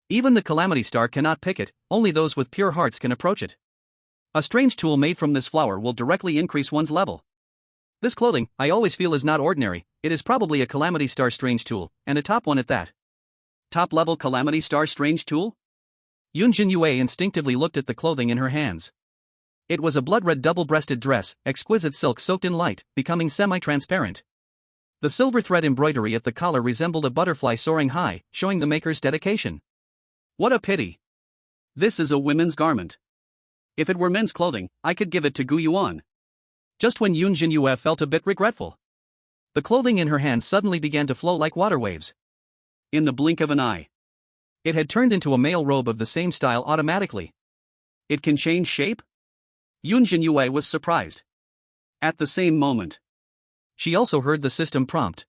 Even the Calamity Star cannot pick it, only those with pure hearts can approach it. A strange tool made from this flower will directly increase one's level. This clothing, I always feel, is not ordinary, it is probably a Calamity Star strange tool, and a top one at that. Top-level Calamity Star strange tool? Yun Zhenyue instinctively looked at the clothing in her hands. It was a blood-red double-breasted dress, exquisite silk soaked in light, becoming semi-transparent. The silver thread embroidery at the collar resembled a butterfly soaring high, showing the maker's dedication. What a pity. This is a women's garment. If it were men's clothing, I could give it to Gu Yuan. Just when Yun Zhenyue felt a bit regretful, the clothing in her hands suddenly began to flow like water waves. In the blink of an eye, it had turned into a male robe of the same style automatically. It can change shape? Yun Zhenyue was surprised. At the same moment, she also heard the system prompt.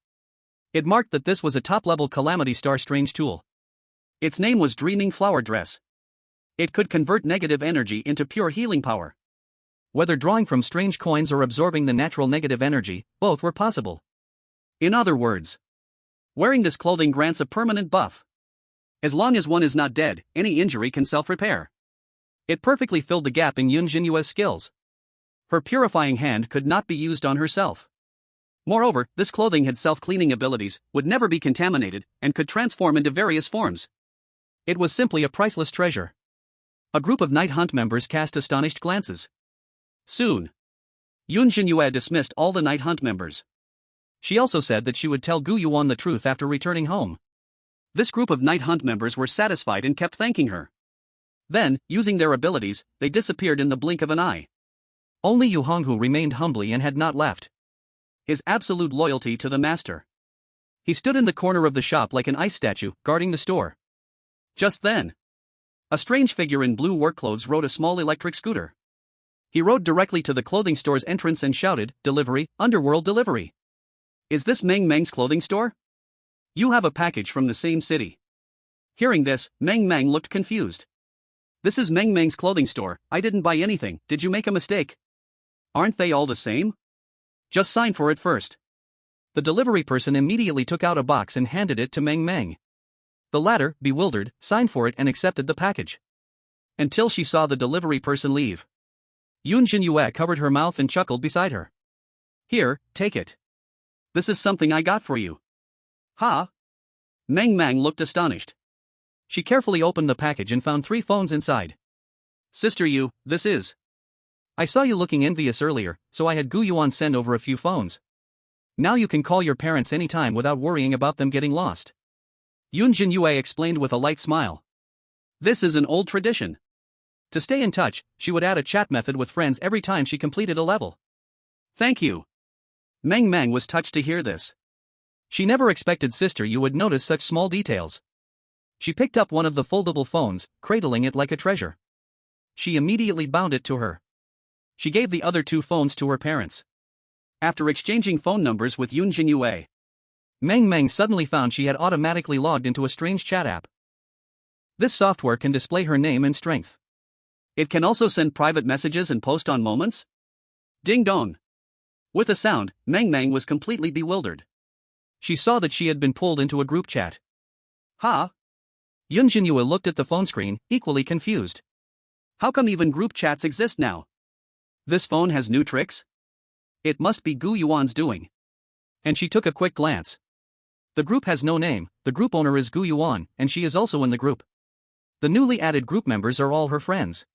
It marked that this was a top-level Calamity Star strange tool. Its name was Dreaming Flower Dress. It could convert negative energy into pure healing power. Whether drawing from strange coins or absorbing the natural negative energy, both were possible. In other words, wearing this clothing grants a permanent buff. As long as one is not dead, any injury can self-repair. It perfectly filled the gap in Yun Zhenyue's skills. Her purifying hand could not be used on herself. Moreover, this clothing had self-cleaning abilities, would never be contaminated, and could transform into various forms. It was simply a priceless treasure. A group of Night Hunt members cast astonished glances. Soon, Yun Zhenyue dismissed all the Night Hunt members. She also said that she would tell Gu Yuan the truth after returning home. This group of Night Hunt members were satisfied and kept thanking her. Then, using their abilities, they disappeared in the blink of an eye. Only Yu Honghu remained humbly and had not left. his absolute loyalty to the master. He stood in the corner of the shop like an ice statue, guarding the store. Just then, a strange figure in blue work clothes rode a small electric scooter. He rode directly to the clothing store's entrance and shouted, "Delivery, underworld delivery. Is this Meng Meng's clothing store? You have a package from the same city." Hearing this, Meng Meng looked confused. "This is Meng Meng's clothing store, I didn't buy anything, did you make a mistake? Aren't they all the same? Just sign for it first." The delivery person immediately took out a box and handed it to Meng Meng. The latter, bewildered, signed for it and accepted the package. Until she saw the delivery person leave. Yun Zhenyue covered her mouth and chuckled beside her. "Here, take it. This is something I got for you." "Huh?" Meng Meng looked astonished. She carefully opened the package and found 3 phones inside. "Sister Yu, this is. I saw you looking envious earlier, so I had Gu Yuan send over a few phones. Now you can call your parents anytime without worrying about them getting lost." Yun Zhenyue explained with a light smile. This is an old tradition. To stay in touch, she would add a chat method with friends every time she completed a level. "Thank you." Meng Meng was touched to hear this. She never expected Sister Yu would notice such small details. She picked up one of the foldable phones, cradling it like a treasure. She immediately bound it to her. She gave the other 2 phones to her parents. After exchanging phone numbers with Yun Zhenyue, Meng Meng suddenly found she had automatically logged into a strange chat app. This software can display her name and strength. It can also send private messages and post on moments. Ding dong. With a sound, Meng Meng was completely bewildered. She saw that she had been pulled into a group chat. "Huh?" Yun Zhenyue looked at the phone screen, equally confused. How come even group chats exist now? This phone has new tricks? It must be Gu Yuan's doing. And she took a quick glance. The group has no name, the group owner is Gu Yuan, and she is also in the group. The newly added group members are all her friends.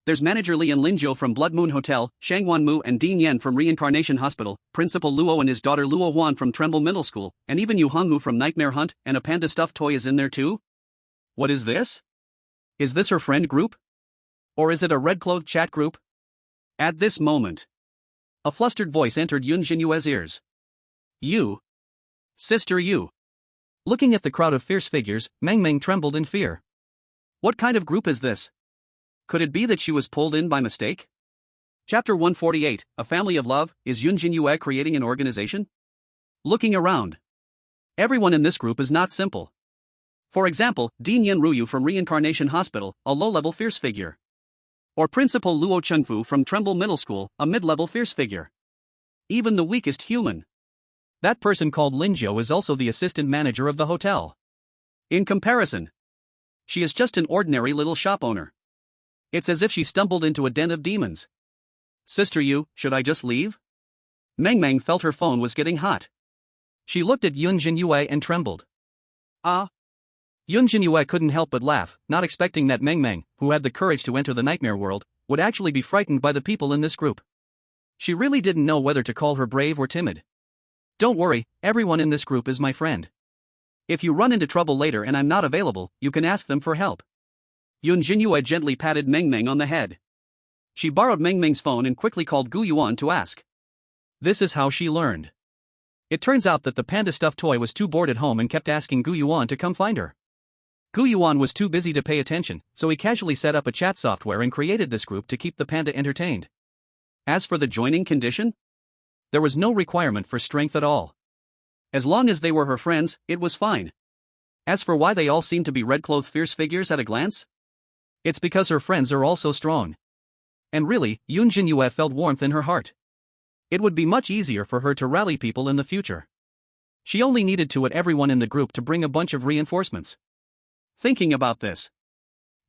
There's manager Li and Linjiu from Blood Moon Hotel, Shangwan Mu and Ding Yan from Reincarnation Hospital, Principal Luo and his daughter Luo Huan from Tremble Middle School, and even Yu Honghu from Nightmare Hunt, and a panda stuffed toy is in there too? What is this? Is this her friend group? Or is it a red-clothed chat group? At this moment, a flustered voice entered Yun Zhenyue's ears. "You? Sister Yu." Looking at the crowd of fierce figures, Meng Meng trembled in fear. What kind of group is this? Could it be that she was pulled in by mistake? Chapter 148, A Family of Love, is Yun Zhenyue creating an organization? Looking around. Everyone in this group is not simple. For example, Ding Yan Ruyu from Reincarnation Hospital, a low-level fierce figure. Or Principal Luo Chengfu from Tremble Middle School, a mid-level fierce figure. Even the weakest human. That person called Linjiu is also the assistant manager of the hotel. In comparison, she is just an ordinary little shop owner. It's as if she stumbled into a den of demons. Sister Yu, should I just leave? Meng Meng felt her phone was getting hot. She looked at Yun Zhenyue and trembled. Ah. Yun Zhenyue couldn't help but laugh, not expecting that Meng Meng, who had the courage to enter the nightmare world, would actually be frightened by the people in this group. She really didn't know whether to call her brave or timid. Don't worry, everyone in this group is my friend. If you run into trouble later and I'm not available, you can ask them for help. Yun Zhenyue gently patted Meng Meng on the head. She borrowed Meng Meng's phone and quickly called Gu Yuan to ask. This is how she learned. It turns out that the panda stuffed toy was too bored at home and kept asking Gu Yuan to come find her. Gu Yuan was too busy to pay attention, so he casually set up a chat software and created this group to keep the panda entertained. As for the joining condition, there was no requirement for strength at all. As long as they were her friends, it was fine. As for why they all seemed to be red-clothed fierce figures at a glance, it's because her friends are all so strong. And really, Yun Zhenyue felt warmth in her heart. It would be much easier for her to rally people in the future. She only needed to add everyone in the group to bring a bunch of reinforcements. Thinking about this,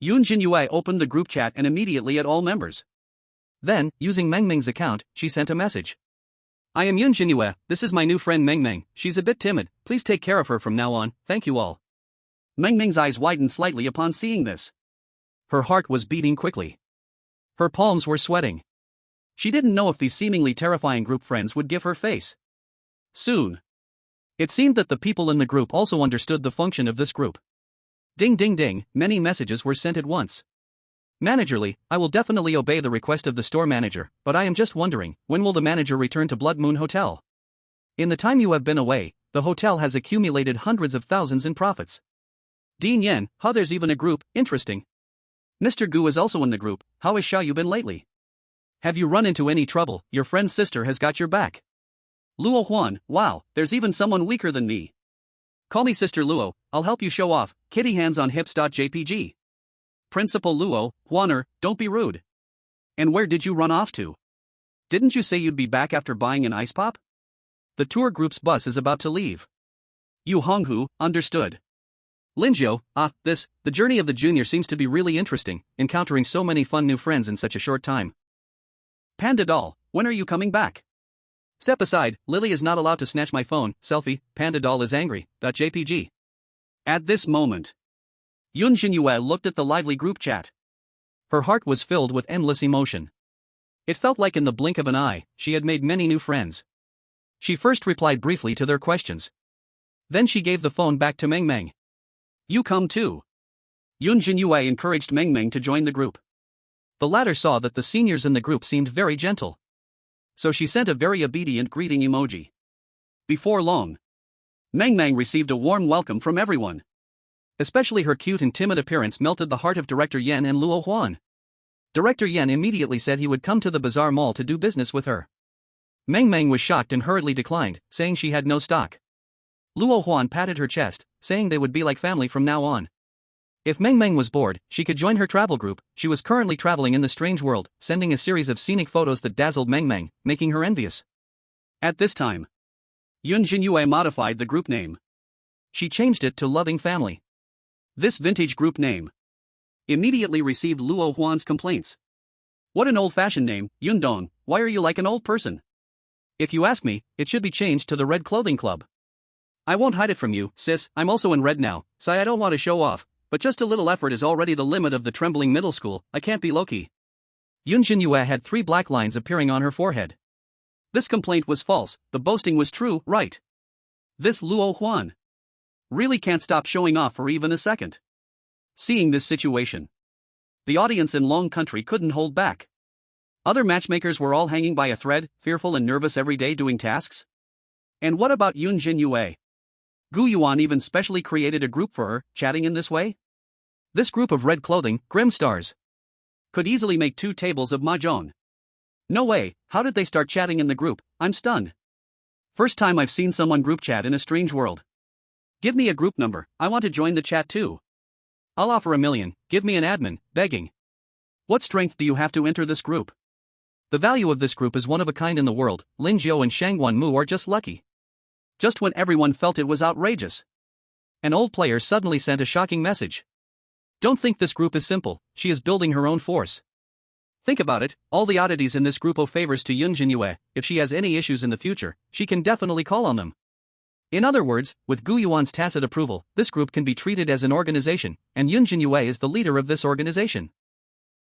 Yun Zhenyue opened the group chat and immediately added all members. Then, using Meng Meng's account, she sent a message. I am Yun Zhenyue, this is my new friend Meng Meng, she's a bit timid, please take care of her from now on, thank you all. Meng Meng's eyes widened slightly upon seeing this. Her heart was beating quickly. Her palms were sweating. She didn't know if these seemingly terrifying group friends would give her face. Soon. It seemed that the people in the group also understood the function of this group. Ding ding ding, many messages were sent at once. Managerly, I will definitely obey the request of the store manager, but I am just wondering, when will the manager return to Blood Moon Hotel? In the time you have been away, the hotel has accumulated hundreds of thousands in profits. Dean Yen, how there's even a group, interesting. Mr. Gu is also in the group, how has Xiao Yu been lately? Have you run into any trouble? Your friend's sister has got your back. Luo Huan, wow, there's even someone weaker than me. Call me Sister Luo, I'll help you show off, kitty hands on hips.jpg. Principal Luo, Huaner, don't be rude. And where did you run off to? Didn't you say you'd be back after buying an ice pop? The tour group's bus is about to leave. Yu Honghu, understood. Linjiu, the journey of the junior seems to be really interesting, encountering so many fun new friends in such a short time. Panda doll, when are you coming back? Step aside, Lily is not allowed to snatch my phone, selfie, Panda doll is angry, .jpg. At this moment, Yun Zhenyue looked at the lively group chat. Her heart was filled with endless emotion. It felt like in the blink of an eye, she had made many new friends. She first replied briefly to their questions. Then she gave the phone back to Meng Meng. You come too. Yun Zhenyue encouraged Meng Meng to join the group. The latter saw that the seniors in the group seemed very gentle. So she sent a very obedient greeting emoji. Before long, Meng Meng received a warm welcome from everyone. Especially her cute and timid appearance melted the heart of Director Yen and Luo Huan. Director Yen immediately said he would come to the bazaar mall to do business with her. Meng Meng was shocked and hurriedly declined, saying she had no stock. Luo Huan patted her chest, saying they would be like family from now on. If Meng Meng was bored, she could join her travel group. She was currently traveling in the strange world, sending a series of scenic photos that dazzled Meng Meng, making her envious. At this time, Yun Zhenyue modified the group name. She changed it to Loving Family. This vintage group name immediately received Luo Huan's complaints. What an old-fashioned name, Yundong, why are you like an old person? If you ask me, it should be changed to the Red Clothing Club. I won't hide it from you, sis, I'm also in red now, so I don't want to show off, but just a little effort is already the limit of the trembling middle school, I can't be low-key. Yun Zhenyue had 3 black lines appearing on her forehead. This complaint was false, the boasting was true, right? This Luo Huan really can't stop showing off for even a second. Seeing this situation, the audience in Long Country couldn't hold back. Other matchmakers were all hanging by a thread, fearful and nervous every day doing tasks. And what about Yun Zhenyue? Gu Yuan even specially created a group for her, chatting in this way? This group of red clothing, grim stars, could easily make 2 tables of mahjong. No way, how did they start chatting in the group? I'm stunned. First time I've seen someone group chat in a strange world. Give me a group number, I want to join the chat too. I'll offer $1 million, give me an admin, begging. What strength do you have to enter this group? The value of this group is one of a kind in the world, Lin Jiao and Shangguan Mu are just lucky. Just when everyone felt it was outrageous, an old player suddenly sent a shocking message. Don't think this group is simple, she is building her own force. Think about it, all the oddities in this group owe favors to Yun Zhenyue. If she has any issues in the future, she can definitely call on them. In other words, with Gu Yuan's tacit approval, this group can be treated as an organization, and Yun Zhenyue is the leader of this organization.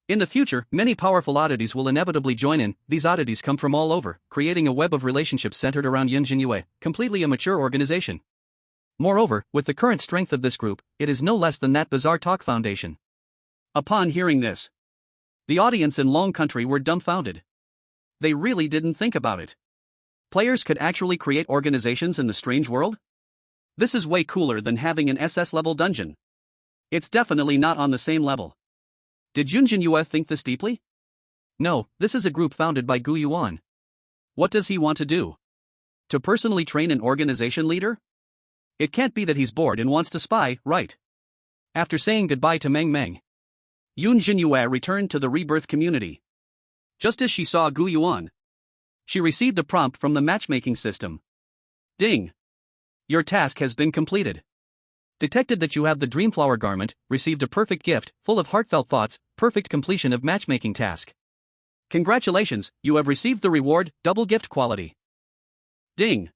In the future, many powerful oddities will inevitably join in. These oddities come from all over, creating a web of relationships centered around Yun Zhenyue, completely a mature organization. Moreover, with the current strength of this group, it is no less than that Bizarre Talk Foundation. Upon hearing this, the audience in Long Country were dumbfounded. They really didn't think about it. Players could actually create organizations in the strange world? This is way cooler than having an SS-level dungeon. It's definitely not on the same level. Did Yun Zhenyue think this deeply? No, this is a group founded by Gu Yuan. What does he want to do? To personally train an organization leader? It can't be that he's bored and wants to spy, right? After saying goodbye to Meng Meng, Yun Zhenyue returned to the Rebirth community. Just as she saw Gu Yuan, she received a prompt from the matchmaking system. Ding! Your task has been completed. Detected that you have the Dreamflower garment, received a perfect gift, full of heartfelt thoughts, perfect completion of matchmaking task. Congratulations, you have received the reward, double gift quality. Ding!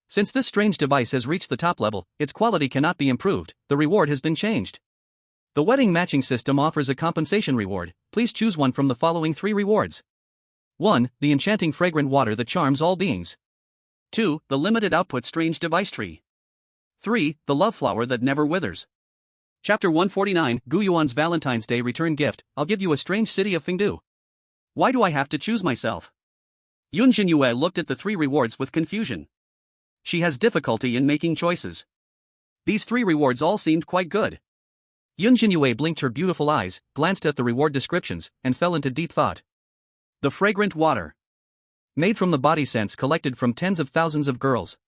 Since this strange device has reached the top level, its quality cannot be improved, the reward has been changed. The wedding matching system offers a compensation reward, please choose one from the following 3 rewards. 1. The enchanting fragrant water that charms all beings. 2. The limited output strange device tree. 3. The love flower that never withers. Chapter 149, Gu Yuan's Valentine's Day return gift, I'll give you a strange city of Fengdu. Why do I have to choose myself? Yun Zhenyue looked at the 3 rewards with confusion. She has difficulty in making choices. These 3 rewards all seemed quite good. Yun Zhenyue blinked her beautiful eyes, glanced at the reward descriptions, and fell into deep thought. The fragrant water. Made from the body scents collected from tens of thousands of girls.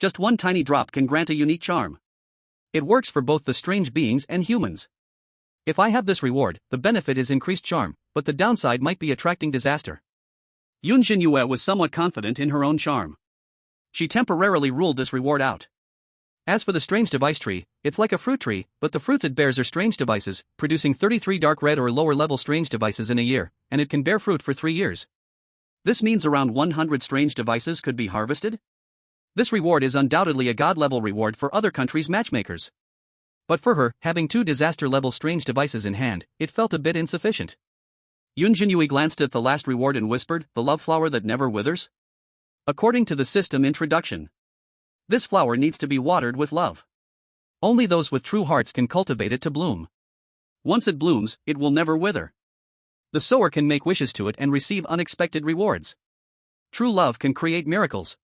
Just one tiny drop can grant a unique charm. It works for both the strange beings and humans. If I have this reward, the benefit is increased charm, but the downside might be attracting disaster. Yun Zhenyue was somewhat confident in her own charm. She temporarily ruled this reward out. As for the strange device tree, it's like a fruit tree, but the fruits it bears are strange devices, producing 33 dark red or lower level strange devices in a year, and it can bear fruit for 3 years. This means around 100 strange devices could be harvested? This reward is undoubtedly a god-level reward for other countries' matchmakers. But for her, having 2 disaster-level strange devices in hand, it felt a bit insufficient. Yun Zhenyue glanced at the last reward and whispered, "The love flower that never withers?" According to the system introduction, this flower needs to be watered with love. Only those with true hearts can cultivate it to bloom. Once it blooms, it will never wither. The sower can make wishes to it and receive unexpected rewards. True love can create miracles.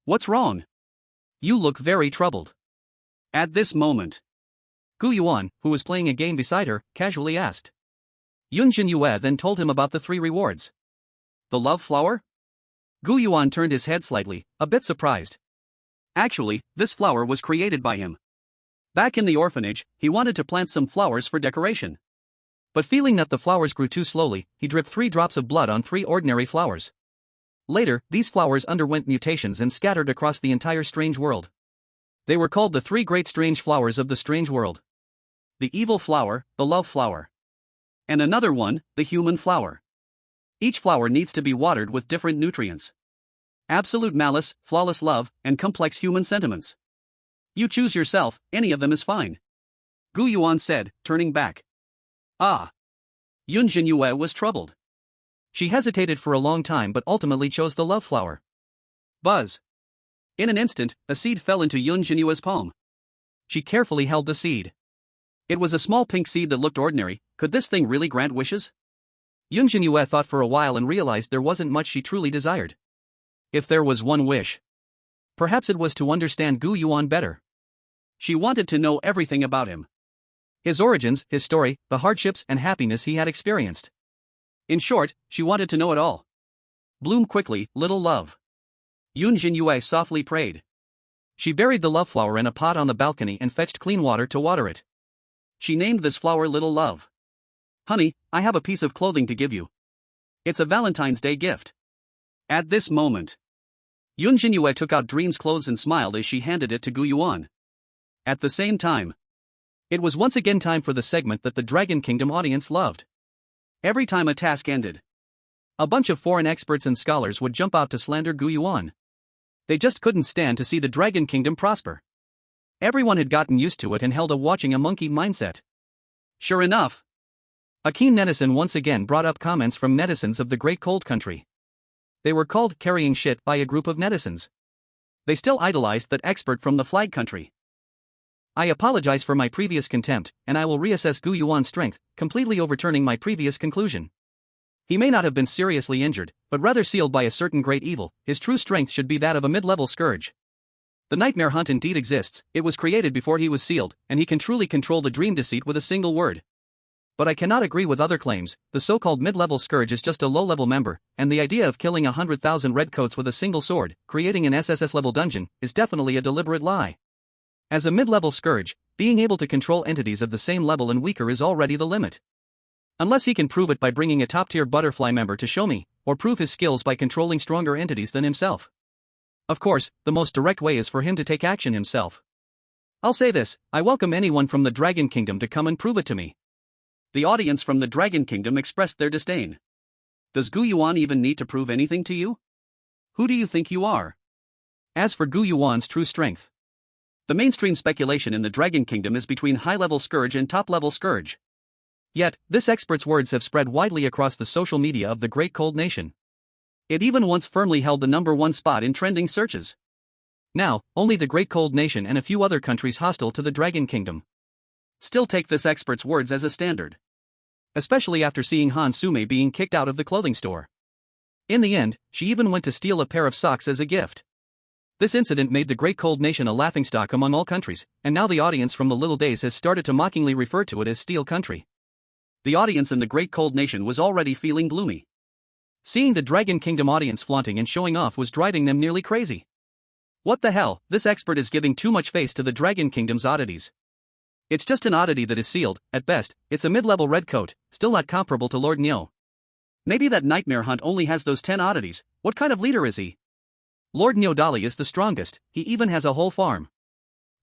What's wrong? You look very troubled. At this moment, Gu Yuan, who was playing a game beside her, casually asked. Yun Zhenyue then told him about the 3 rewards. The love flower? Gu Yuan turned his head slightly, a bit surprised. Actually, this flower was created by him. Back in the orphanage, he wanted to plant some flowers for decoration. But feeling that the flowers grew too slowly, he dripped 3 drops of blood on 3 ordinary flowers. Later, these flowers underwent mutations and scattered across the entire strange world. They were called the 3 great strange flowers of the strange world. The evil flower, the love flower. And another one, the human flower. Each flower needs to be watered with different nutrients. Absolute malice, flawless love, and complex human sentiments. You choose yourself, any of them is fine. Gu Yuan said, turning back. Ah. Yun Zhenyue was troubled. She hesitated for a long time but ultimately chose the love flower. Buzz. In an instant, a seed fell into Yun Zhenyue's palm. She carefully held the seed. It was a small pink seed that looked ordinary. Could this thing really grant wishes? Yun Zhenyue thought for a while and realized there wasn't much she truly desired. If there was one wish, perhaps it was to understand Gu Yuan better. She wanted to know everything about him. His origins, his story, the hardships and happiness he had experienced. In short, she wanted to know it all. Bloom quickly, little love. Yun Zhenyue softly prayed. She buried the love flower in a pot on the balcony and fetched clean water to water it. She named this flower Little Love. Honey, I have a piece of clothing to give you. It's a Valentine's Day gift. At this moment, Yun Zhenyue took out Dream's clothes and smiled as she handed it to Gu Yuan. At the same time, it was once again time for the segment that the Dragon Kingdom audience loved. Every time a task ended, a bunch of foreign experts and scholars would jump out to slander Gu Yuan. They just couldn't stand to see the Dragon Kingdom prosper. Everyone had gotten used to it and held a watching a monkey mindset. Sure enough, a keen netizen once again brought up comments from netizens of the Great Cold Country. They were called carrying shit by a group of netizens. They still idolized that expert from the flag country. I apologize for my previous contempt, and I will reassess Gu Yuan's strength, completely overturning my previous conclusion. He may not have been seriously injured, but rather sealed by a certain great evil. His true strength should be that of a mid-level scourge. The nightmare hunt indeed exists, it was created before he was sealed, and he can truly control the dream deceit with a single word. But I cannot agree with other claims. The so-called mid-level scourge is just a low-level member, and the idea of killing 100,000 redcoats with a single sword, creating an SSS-level dungeon, is definitely a deliberate lie. As a mid-level scourge, being able to control entities of the same level and weaker is already the limit. Unless he can prove it by bringing a top-tier butterfly member to show me, or prove his skills by controlling stronger entities than himself. Of course, the most direct way is for him to take action himself. I'll say this, I welcome anyone from the Dragon Kingdom to come and prove it to me. The audience from the Dragon Kingdom expressed their disdain. Does Gu Yuan even need to prove anything to you? Who do you think you are? As for Gu Yuan's true strength, the mainstream speculation in the Dragon Kingdom is between high-level scourge and top-level scourge. Yet, this expert's words have spread widely across the social media of the Great Cold Nation. It even once firmly held the #1 spot in trending searches. Now, only the Great Cold Nation and a few other countries hostile to the Dragon Kingdom still take this expert's words as a standard. Especially after seeing Han Sume being kicked out of the clothing store. In the end, she even went to steal a pair of socks as a gift. This incident made the Great Cold Nation a laughingstock among all countries, and now the audience from the Little Days has started to mockingly refer to it as Steel Country. The audience in the Great Cold Nation was already feeling gloomy. Seeing the Dragon Kingdom audience flaunting and showing off was driving them nearly crazy. What the hell, this expert is giving too much face to the Dragon Kingdom's oddities. It's just an oddity that is sealed, at best, it's a mid-level red coat, still not comparable to Lord Nyo. Maybe that nightmare hunt only has those 10 oddities, what kind of leader is he? Lord Nyo Dali is the strongest, he even has a whole farm.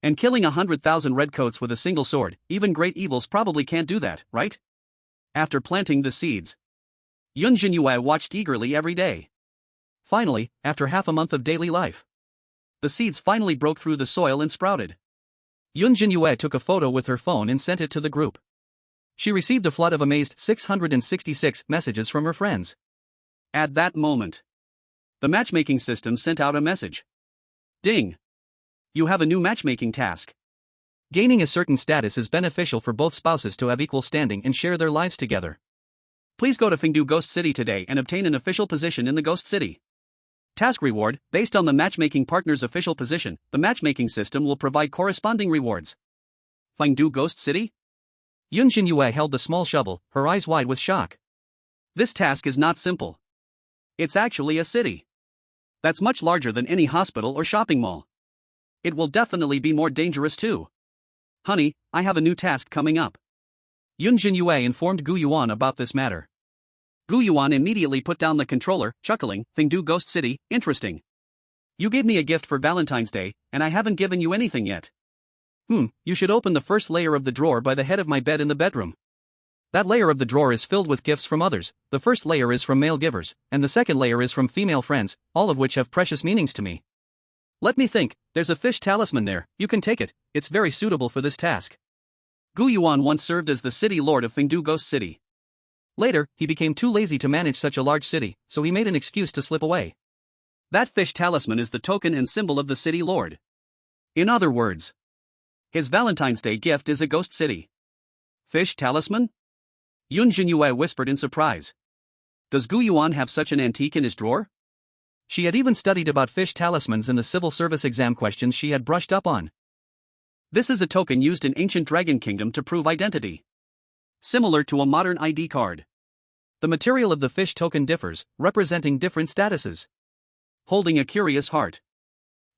And killing 100,000 redcoats with a single sword, even great evils probably can't do that, right? After planting the seeds, Yun Zhenyue watched eagerly every day. Finally, after half a month of daily life, the seeds finally broke through the soil and sprouted. Yun Zhenyue took a photo with her phone and sent it to the group. She received a flood of amazed 666 messages from her friends. At that moment, the matchmaking system sent out a message. Ding! You have a new matchmaking task. Gaining a certain status is beneficial for both spouses to have equal standing and share their lives together. Please go to Fengdu Ghost City today and obtain an official position in the Ghost City. Task reward, based on the matchmaking partner's official position, the matchmaking system will provide corresponding rewards. Fengdu Ghost City? Yun Zhenyue held the small shovel, her eyes wide with shock. This task is not simple. It's actually a city. That's much larger than any hospital or shopping mall. It will definitely be more dangerous too. Honey, I have a new task coming up. Yun Zhenyue informed Gu Yuan about this matter. Gu Yuan immediately put down the controller, chuckling, Fengdu Ghost City, interesting. You gave me a gift for Valentine's Day, and I haven't given you anything yet. You should open the first layer of the drawer by the head of my bed in the bedroom. That layer of the drawer is filled with gifts from others, the first layer is from male givers, and the second layer is from female friends, all of which have precious meanings to me. Let me think, there's a fish talisman there, you can take it, it's very suitable for this task. Gu Yuan once served as the city lord of Fengdu Ghost City. Later, he became too lazy to manage such a large city, so he made an excuse to slip away. That fish talisman is the token and symbol of the city lord. In other words, his Valentine's Day gift is a ghost city. Fish talisman? Yun Zhenyue whispered in surprise. Does Gu Yuan have such an antique in his drawer? She had even studied about fish talismans in the civil service exam questions she had brushed up on. This is a token used in ancient Dragon Kingdom to prove identity. Similar to a modern ID card. The material of the fish token differs, representing different statuses. Holding a curious heart,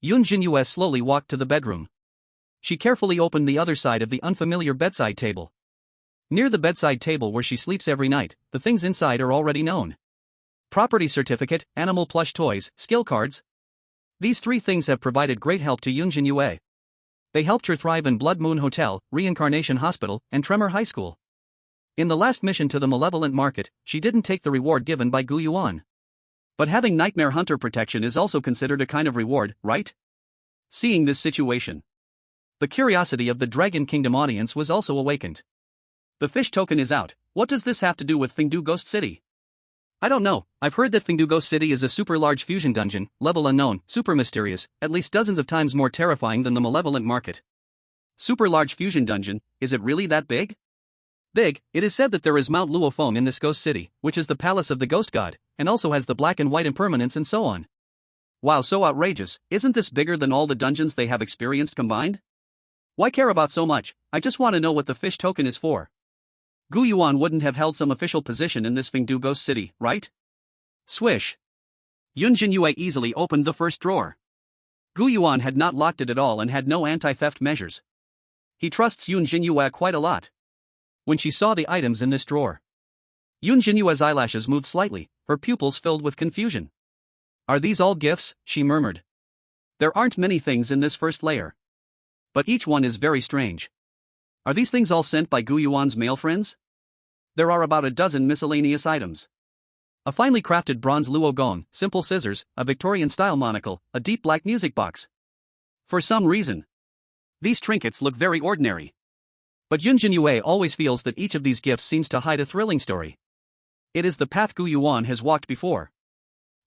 Yun Zhenyue slowly walked to the bedroom. She carefully opened the other side of the unfamiliar bedside table. Near the bedside table where she sleeps every night, the things inside are already known. Property certificate, animal plush toys, skill cards. These three things have provided great help to Yun Zhenyue. They helped her thrive in Blood Moon Hotel, Reincarnation Hospital, and Tremor High School. In the last mission to the Malevolent Market, she didn't take the reward given by Gu Yuan. But having Nightmare Hunter protection is also considered a kind of reward, right? Seeing this situation, the curiosity of the Dragon Kingdom audience was also awakened. The fish token is out, what does this have to do with Fengdu Ghost City? I don't know, I've heard that Fengdu Ghost City is a super large fusion dungeon, level unknown, super mysterious, at least dozens of times more terrifying than the Malevolent Market. Super large fusion dungeon, is it really that big? Big, it is said that there is Mount Luofeng in this ghost city, which is the palace of the ghost god, and also has the black and white impermanence and so on. Wow, so outrageous, isn't this bigger than all the dungeons they have experienced combined? Why care about so much, I just want to know what the fish token is for. Gu Yuan wouldn't have held some official position in this Fengdu Ghost City, right? Swish. Yun Zhenyue easily opened the first drawer. Gu Yuan had not locked it at all and had no anti-theft measures. He trusts Yun Zhenyue quite a lot. When she saw the items in this drawer, Yun Zhenyue's eyelashes moved slightly, her pupils filled with confusion. Are these all gifts? She murmured. There aren't many things in this first layer. But each one is very strange. Are these things all sent by Gu Yuan's male friends? There are about a dozen miscellaneous items. A finely crafted bronze luo gong, simple scissors, a Victorian-style monocle, a deep black music box. For some reason, these trinkets look very ordinary. But Yun Zhenyue always feels that each of these gifts seems to hide a thrilling story. It is the path Gu Yuan has walked before.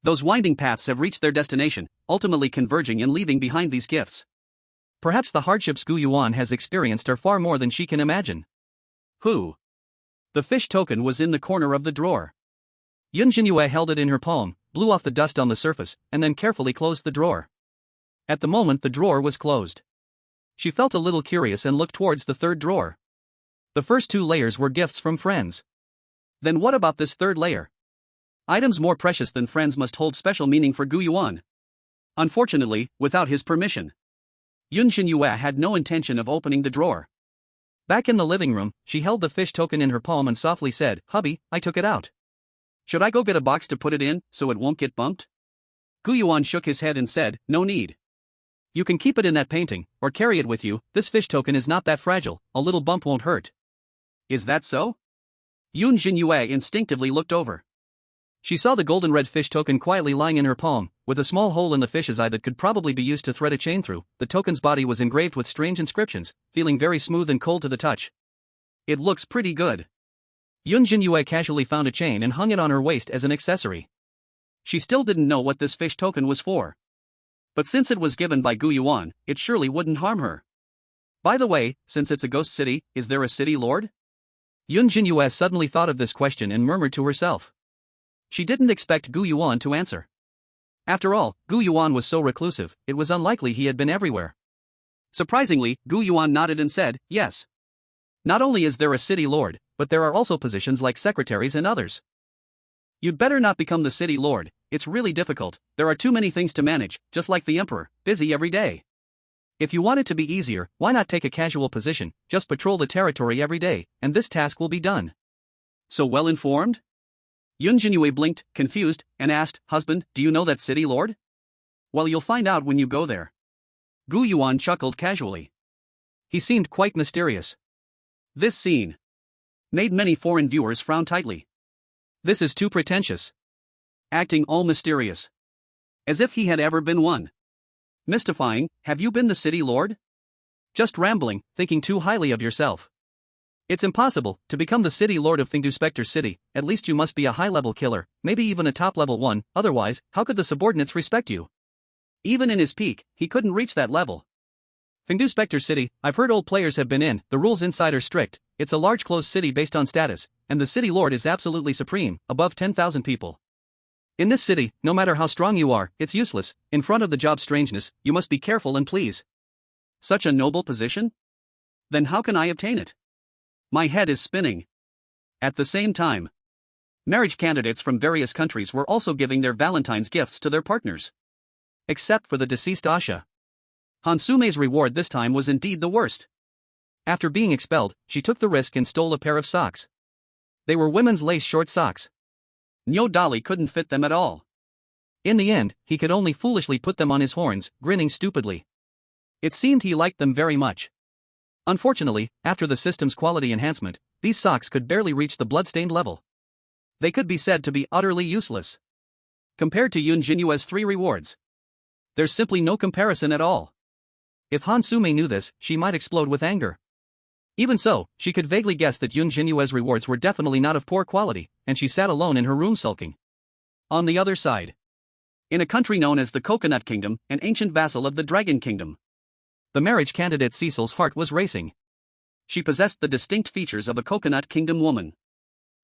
Those winding paths have reached their destination, ultimately converging and leaving behind these gifts. Perhaps the hardships Gu Yuan has experienced are far more than she can imagine. Who? The fish token was in the corner of the drawer. Yun Zhenyue held it in her palm, blew off the dust on the surface, and then carefully closed the drawer. At the moment the drawer was closed. She felt a little curious and looked towards the third drawer. The first two layers were gifts from friends. Then what about this third layer? Items more precious than friends must hold special meaning for Gu Yuan. Unfortunately, without his permission. Yun Zhenyue had no intention of opening the drawer. Back in the living room, she held the fish token in her palm and softly said, "Hubby, I took it out." Should I go get a box to put it in, so it won't get bumped? Gu Yuan shook his head and said, "No need. You can keep it in that painting, or carry it with you, this fish token is not that fragile, a little bump won't hurt." Is that so? Yun Zhenyue instinctively looked over. She saw the golden red fish token quietly lying in her palm, with a small hole in the fish's eye that could probably be used to thread a chain through. The token's body was engraved with strange inscriptions, feeling very smooth and cold to the touch. It looks pretty good. Yun Zhenyue casually found a chain and hung it on her waist as an accessory. She still didn't know what this fish token was for. But since it was given by Gu Yuan, it surely wouldn't harm her. By the way, since it's a ghost city, is there a city lord? Yun Zhenyue suddenly thought of this question and murmured to herself. She didn't expect Gu Yuan to answer. After all, Gu Yuan was so reclusive, it was unlikely he had been everywhere. Surprisingly, Gu Yuan nodded and said, "Yes. Not only is there a city lord, but there are also positions like secretaries and others. You'd better not become the city lord, it's really difficult, there are too many things to manage, just like the emperor, busy every day. If you want it to be easier, why not take a casual position, just patrol the territory every day, and this task will be done." So well informed? Yun Zhenyue blinked, confused, and asked, "Husband, do you know that city lord?" "Well, you'll find out when you go there." Gu Yuan chuckled casually. He seemed quite mysterious. This scene made many foreign viewers frown tightly. This is too pretentious. Acting all mysterious. As if he had ever been one. Mystifying, have you been the city lord? Just rambling, thinking too highly of yourself. It's impossible to become the city lord of Fingdu City, at least you must be a high-level killer, maybe even a top-level one, otherwise, how could the subordinates respect you? Even in his peak, he couldn't reach that level. Fingdu City, I've heard old players have been in, the rules inside are strict, it's a large closed city based on status, and the city lord is absolutely supreme, above 10,000 people. In this city, no matter how strong you are, it's useless, in front of the job strangeness, you must be careful and please. Such a noble position? Then how can I obtain it? My head is spinning. At the same time, marriage candidates from various countries were also giving their Valentine's gifts to their partners. Except for the deceased Asha. Hansume's reward this time was indeed the worst. After being expelled, she took the risk and stole a pair of socks. They were women's lace short socks. Nyo Dali couldn't fit them at all. In the end, he could only foolishly put them on his horns, grinning stupidly. It seemed he liked them very much. Unfortunately, after the system's quality enhancement, these socks could barely reach the bloodstained level. They could be said to be utterly useless. Compared to Yun Zhenyue's 3 rewards. There's simply no comparison at all. If Hansume knew this, she might explode with anger. Even so, she could vaguely guess that Yun Zhenyue's rewards were definitely not of poor quality, and she sat alone in her room sulking. On the other side, in a country known as the Coconut Kingdom, an ancient vassal of the Dragon Kingdom, the marriage candidate Cecil's heart was racing. She possessed the distinct features of a Coconut Kingdom woman.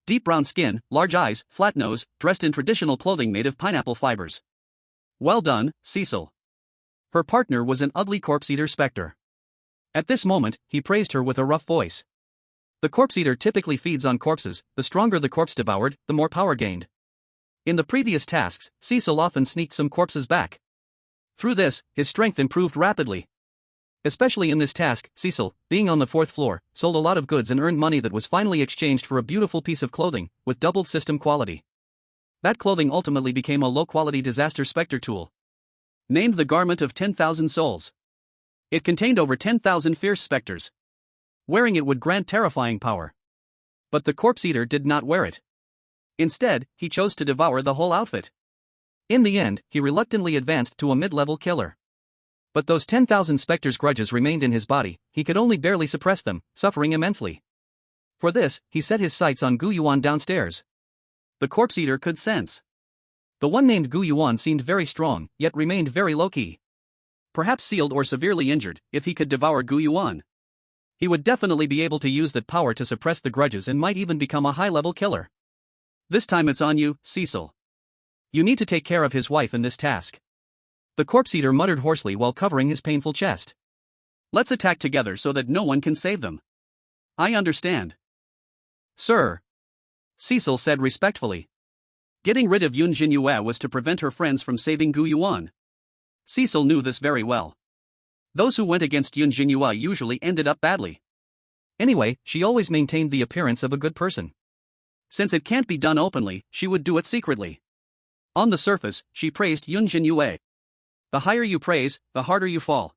Deep brown skin, large eyes, flat nose, dressed in traditional clothing made of pineapple fibers. Well done, Cecil. Her partner was an ugly corpse-eater specter. At this moment, he praised her with a rough voice. The corpse-eater typically feeds on corpses, the stronger the corpse devoured, the more power gained. In the previous tasks, Cecil often sneaked some corpses back. Through this, his strength improved rapidly. Especially in this task, Cecil, being on the 4th floor, sold a lot of goods and earned money that was finally exchanged for a beautiful piece of clothing, with doubled system quality. That clothing ultimately became a low-quality disaster specter tool. Named the Garment of 10,000 Souls. It contained over 10,000 fierce specters. Wearing it would grant terrifying power. But the corpse eater did not wear it. Instead, he chose to devour the whole outfit. In the end, he reluctantly advanced to a mid-level killer. But those 10,000 specters' grudges remained in his body, he could only barely suppress them, suffering immensely. For this, he set his sights on Gu Yuan downstairs. The corpse eater could sense. The one named Gu Yuan seemed very strong, yet remained very low-key. Perhaps sealed or severely injured, if he could devour Gu Yuan, he would definitely be able to use that power to suppress the grudges and might even become a high-level killer. This time it's on you, Cecil. You need to take care of his wife in this task. The corpse-eater muttered hoarsely while covering his painful chest. Let's attack together so that no one can save them. I understand. Sir. Cecil said respectfully. Getting rid of Yun Zhenyue was to prevent her friends from saving Gu Yuan. Cecil knew this very well. Those who went against Yun Zhenyue usually ended up badly. Anyway, she always maintained the appearance of a good person. Since it can't be done openly, she would do it secretly. On the surface, she praised Yun Zhenyue. The higher you praise, the harder you fall.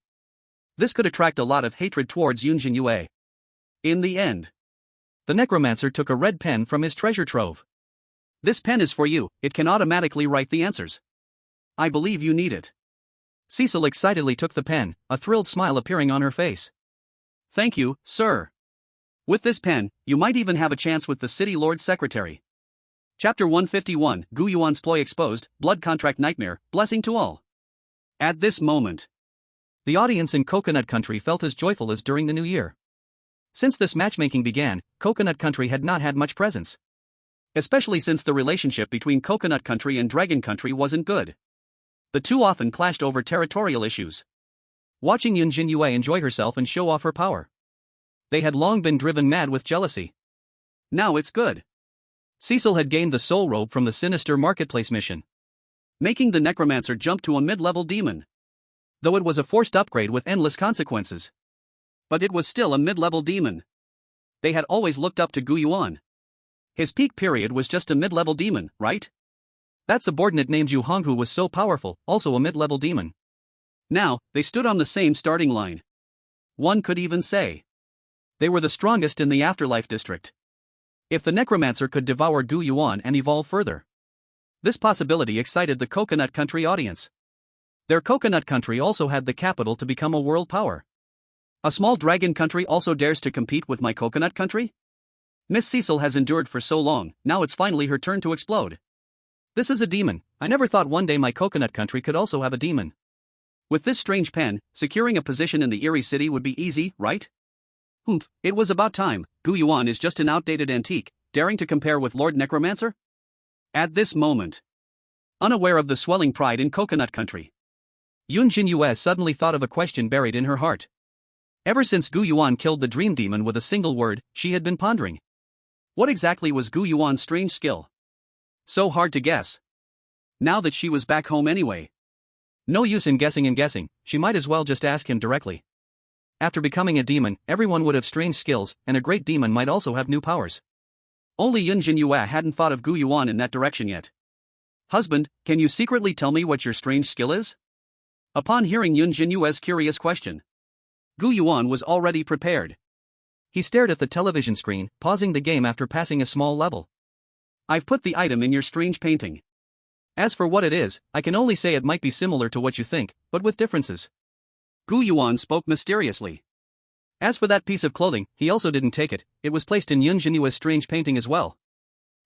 This could attract a lot of hatred towards Yun Zhenyue. In the end, the necromancer took a red pen from his treasure trove. This pen is for you, it can automatically write the answers. I believe you need it. Cecil excitedly took the pen, a thrilled smile appearing on her face. Thank you, sir. With this pen, you might even have a chance with the City Lord's Secretary. Chapter 151, Gu Yuan's ploy exposed, blood contract nightmare, blessing to all. At this moment, the audience in Coconut Country felt as joyful as during the New Year. Since this matchmaking began, Coconut Country had not had much presence. Especially since the relationship between Coconut Country and Dragon Country wasn't good. The two often clashed over territorial issues. Watching Yun Zhenyue enjoy herself and show off her power. They had long been driven mad with jealousy. Now it's good. Cecil had gained the soul robe from the sinister marketplace mission, making the necromancer jump to a mid-level demon. Though it was a forced upgrade with endless consequences. But it was still a mid-level demon. They had always looked up to Gu Yuan. His peak period was just a mid-level demon, right? That subordinate named Yu Honghu was so powerful, also a mid-level demon. Now, they stood on the same starting line. One could even say they were the strongest in the afterlife district. If the necromancer could devour Gu Yuan and evolve further. This possibility excited the Coconut Country audience. Their Coconut Country also had the capital to become a world power. A small dragon country also dares to compete with my Coconut Country? Miss Cecil has endured for so long, now it's finally her turn to explode. This is a demon. I never thought one day my Coconut Country could also have a demon. With this strange pen, securing a position in the Eerie City would be easy, right? Humph, it was about time. Gu Yuan is just an outdated antique, daring to compare with Lord Necromancer? At this moment, unaware of the swelling pride in Coconut Country, Yun Zhenyue suddenly thought of a question buried in her heart. Ever since Gu Yuan killed the dream demon with a single word, she had been pondering. What exactly was Gu Yuan's strange skill? So hard to guess. Now that she was back home anyway. No use in guessing, she might as well just ask him directly. After becoming a demon, everyone would have strange skills, and a great demon might also have new powers. Only Yun Zhenyue hadn't thought of Gu Yuan in that direction yet. Husband, can you secretly tell me what your strange skill is? Upon hearing Yun Zhenyue's curious question, Gu Yuan was already prepared. He stared at the television screen, pausing the game after passing a small level. I've put the item in your strange painting. As for what it is, I can only say it might be similar to what you think, but with differences. Gu Yuan spoke mysteriously. As for that piece of clothing, he also didn't take it, it was placed in Yun Zhenyue's strange painting as well.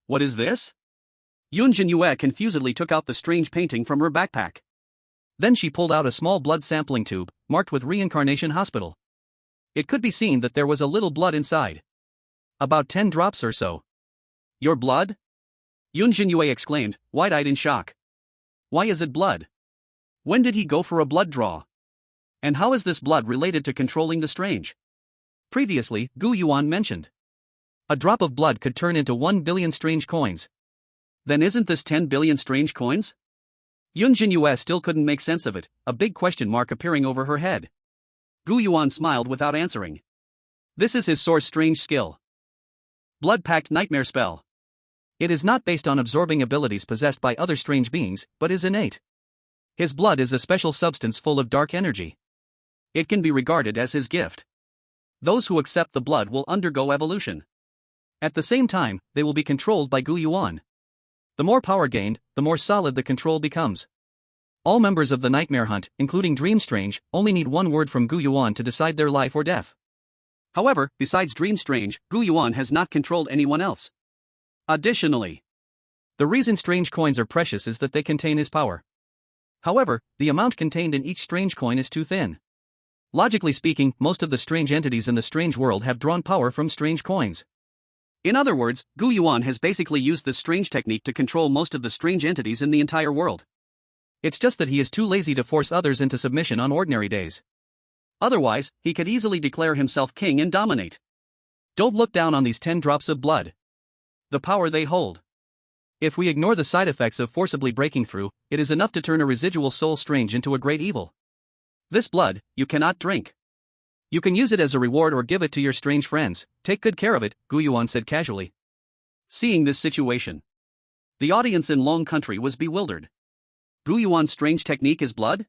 What is this? Yun Zhenyue confusedly took out the strange painting from her backpack. Then she pulled out a small blood sampling tube, marked with Reincarnation Hospital. It could be seen that there was a little blood inside. About 10 drops or so. Your blood? Yun Zhenyue exclaimed, wide-eyed in shock. Why is it blood? When did he go for a blood draw? And how is this blood related to controlling the strange? Previously, Gu Yuan mentioned. A drop of blood could turn into 1 billion strange coins. Then isn't this 10 billion strange coins? Yun Zhenyue still couldn't make sense of it, a big question mark appearing over her head. Gu Yuan smiled without answering. This is his source strange skill. Blood-packed nightmare spell. It is not based on absorbing abilities possessed by other strange beings, but is innate. His blood is a special substance full of dark energy. It can be regarded as his gift. Those who accept the blood will undergo evolution. At the same time, they will be controlled by Gu Yuan. The more power gained, the more solid the control becomes. All members of the Nightmare Hunt, including Dream Strange, only need one word from Gu Yuan to decide their life or death. However, besides Dream Strange, Gu Yuan has not controlled anyone else. Additionally, the reason strange coins are precious is that they contain his power. However, the amount contained in each strange coin is too thin. Logically speaking, most of the strange entities in the strange world have drawn power from strange coins. In other words, Gu Yuan has basically used this strange technique to control most of the strange entities in the entire world. It's just that he is too lazy to force others into submission on ordinary days. Otherwise, he could easily declare himself king and dominate. Don't look down on these 10 drops of blood. The power they hold. If we ignore the side effects of forcibly breaking through, it is enough to turn a residual soul strange into a great evil. This blood, you cannot drink. You can use it as a reward or give it to your strange friends. Take good care of it, Gu Yuan said casually. Seeing this situation, the audience in Long Country was bewildered. Gu Yuan's strange technique is blood?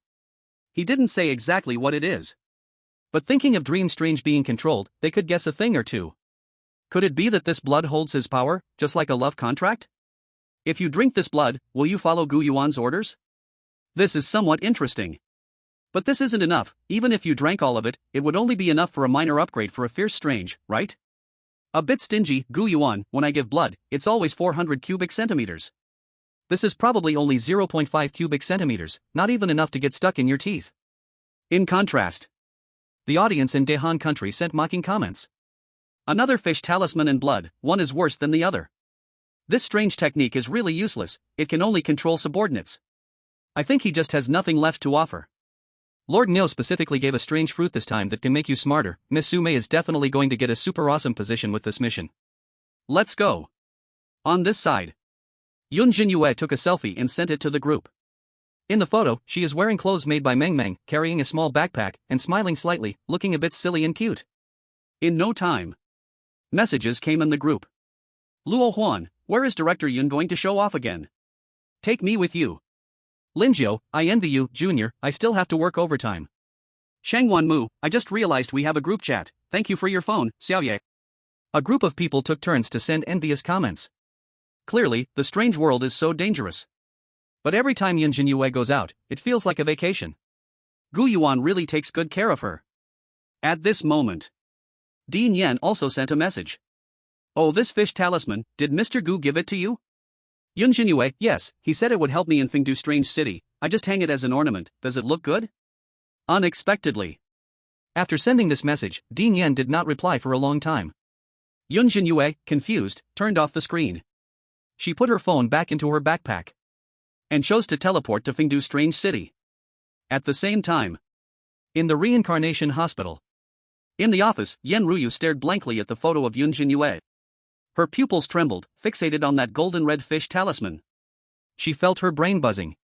He didn't say exactly what it is. But thinking of Dream Strange being controlled, they could guess a thing or two. Could it be that this blood holds his power, just like a love contract? If you drink this blood, will you follow Gu Yuan's orders? This is somewhat interesting. But this isn't enough. Even if you drank all of it, it would only be enough for a minor upgrade for a fierce strange, right? A bit stingy, Gu Yuan. When I give blood, it's always 400 cubic centimeters. This is probably only 0.5 cubic centimeters, not even enough to get stuck in your teeth. In contrast, the audience in Dehan Country sent mocking comments. Another fish talisman and blood, one is worse than the other. This strange technique is really useless, it can only control subordinates. I think he just has nothing left to offer. Lord Nil specifically gave a strange fruit this time that can make you smarter. Miss Sume is definitely going to get a super awesome position with this mission. Let's go. On this side, Yun Zhenyue took a selfie and sent it to the group. In the photo, she is wearing clothes made by Meng Meng, carrying a small backpack, and smiling slightly, looking a bit silly and cute. In no time, messages came in the group. Luo Huan, where is Director Yun going to show off again? Take me with you. Linjiu, I envy you, Junior, I still have to work overtime. Shangwan Mu, I just realized we have a group chat, thank you for your phone, Xiaoye. A group of people took turns to send envious comments. Clearly, the strange world is so dangerous. But every time Yun Zhenyue goes out, it feels like a vacation. Gu Yuan really takes good care of her. At this moment, Dean Yan also sent a message. Oh, this fish talisman, did Mr. Gu give it to you? Yun Zhenyue, yes, he said it would help me in Fengdu Strange City, I just hang it as an ornament, does it look good? Unexpectedly. After sending this message, Dean Yan did not reply for a long time. Yun Zhenyue, confused, turned off the screen. She put her phone back into her backpack and chose to teleport to Fengdu Strange City. At the same time, in the reincarnation hospital. In the office, Yen Ruyu stared blankly at the photo of Yun Zhenyue. Her pupils trembled, fixated on that golden red fish talisman. She felt her brain buzzing.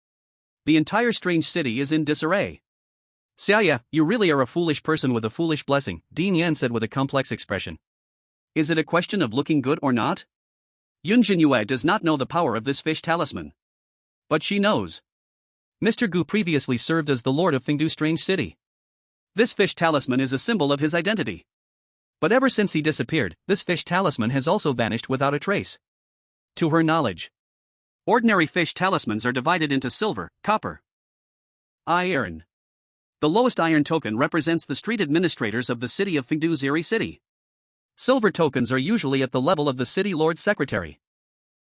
The entire strange city is in disarray. Xiaoya, you really are a foolish person with a foolish blessing, Dean Yan said with a complex expression. Is it a question of looking good or not? Yun Zhenyue does not know the power of this fish talisman. But she knows. Mr. Gu previously served as the Lord of Fengdu Strange City. This fish talisman is a symbol of his identity. But ever since he disappeared, this fish talisman has also vanished without a trace. To her knowledge, ordinary fish talismans are divided into silver, copper, iron. The lowest iron token represents the street administrators of the city of Fengdu's Eerie City. Silver tokens are usually at the level of the city lord's secretary.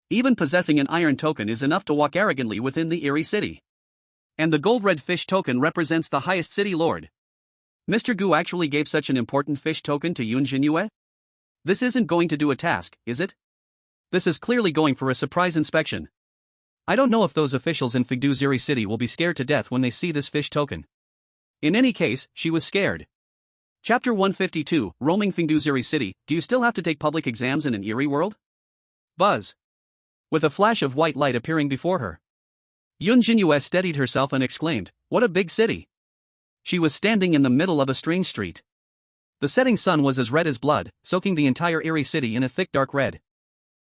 Even possessing an iron token is enough to walk arrogantly within the Eerie City. And the gold-red fish token represents the highest city lord. Mr. Gu actually gave such an important fish token to Yun Zhenyue? This isn't going to do a task, is it? This is clearly going for a surprise inspection. I don't know if those officials in Fengdu's Eerie City will be scared to death when they see this fish token. In any case, she was scared. Chapter 152, Roaming Fengdu's Eerie City, do you still have to take public exams in an eerie world? Buzz. With a flash of white light appearing before her, Yun Zhenyue steadied herself and exclaimed, what a big city. She was standing in the middle of a strange street. The setting sun was as red as blood, soaking the entire Eerie City in a thick dark red.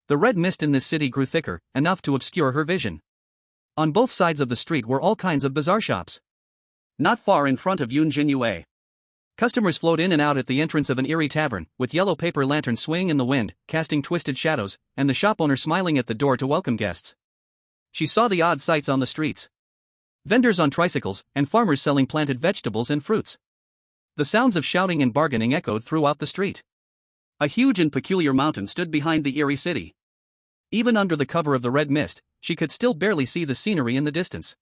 The red mist in this city grew thicker, enough to obscure her vision. On both sides of the street were all kinds of bizarre shops. Not far in front of Yun Zhenyue, customers flowed in and out at the entrance of an eerie tavern, with yellow paper lanterns swaying in the wind, casting twisted shadows, and the shop owner smiling at the door to welcome guests. She saw the odd sights on the streets. Vendors on tricycles, and farmers selling planted vegetables and fruits. The sounds of shouting and bargaining echoed throughout the street. A huge and peculiar mountain stood behind the Eerie City. Even under the cover of the red mist, she could still barely see the scenery in the distance.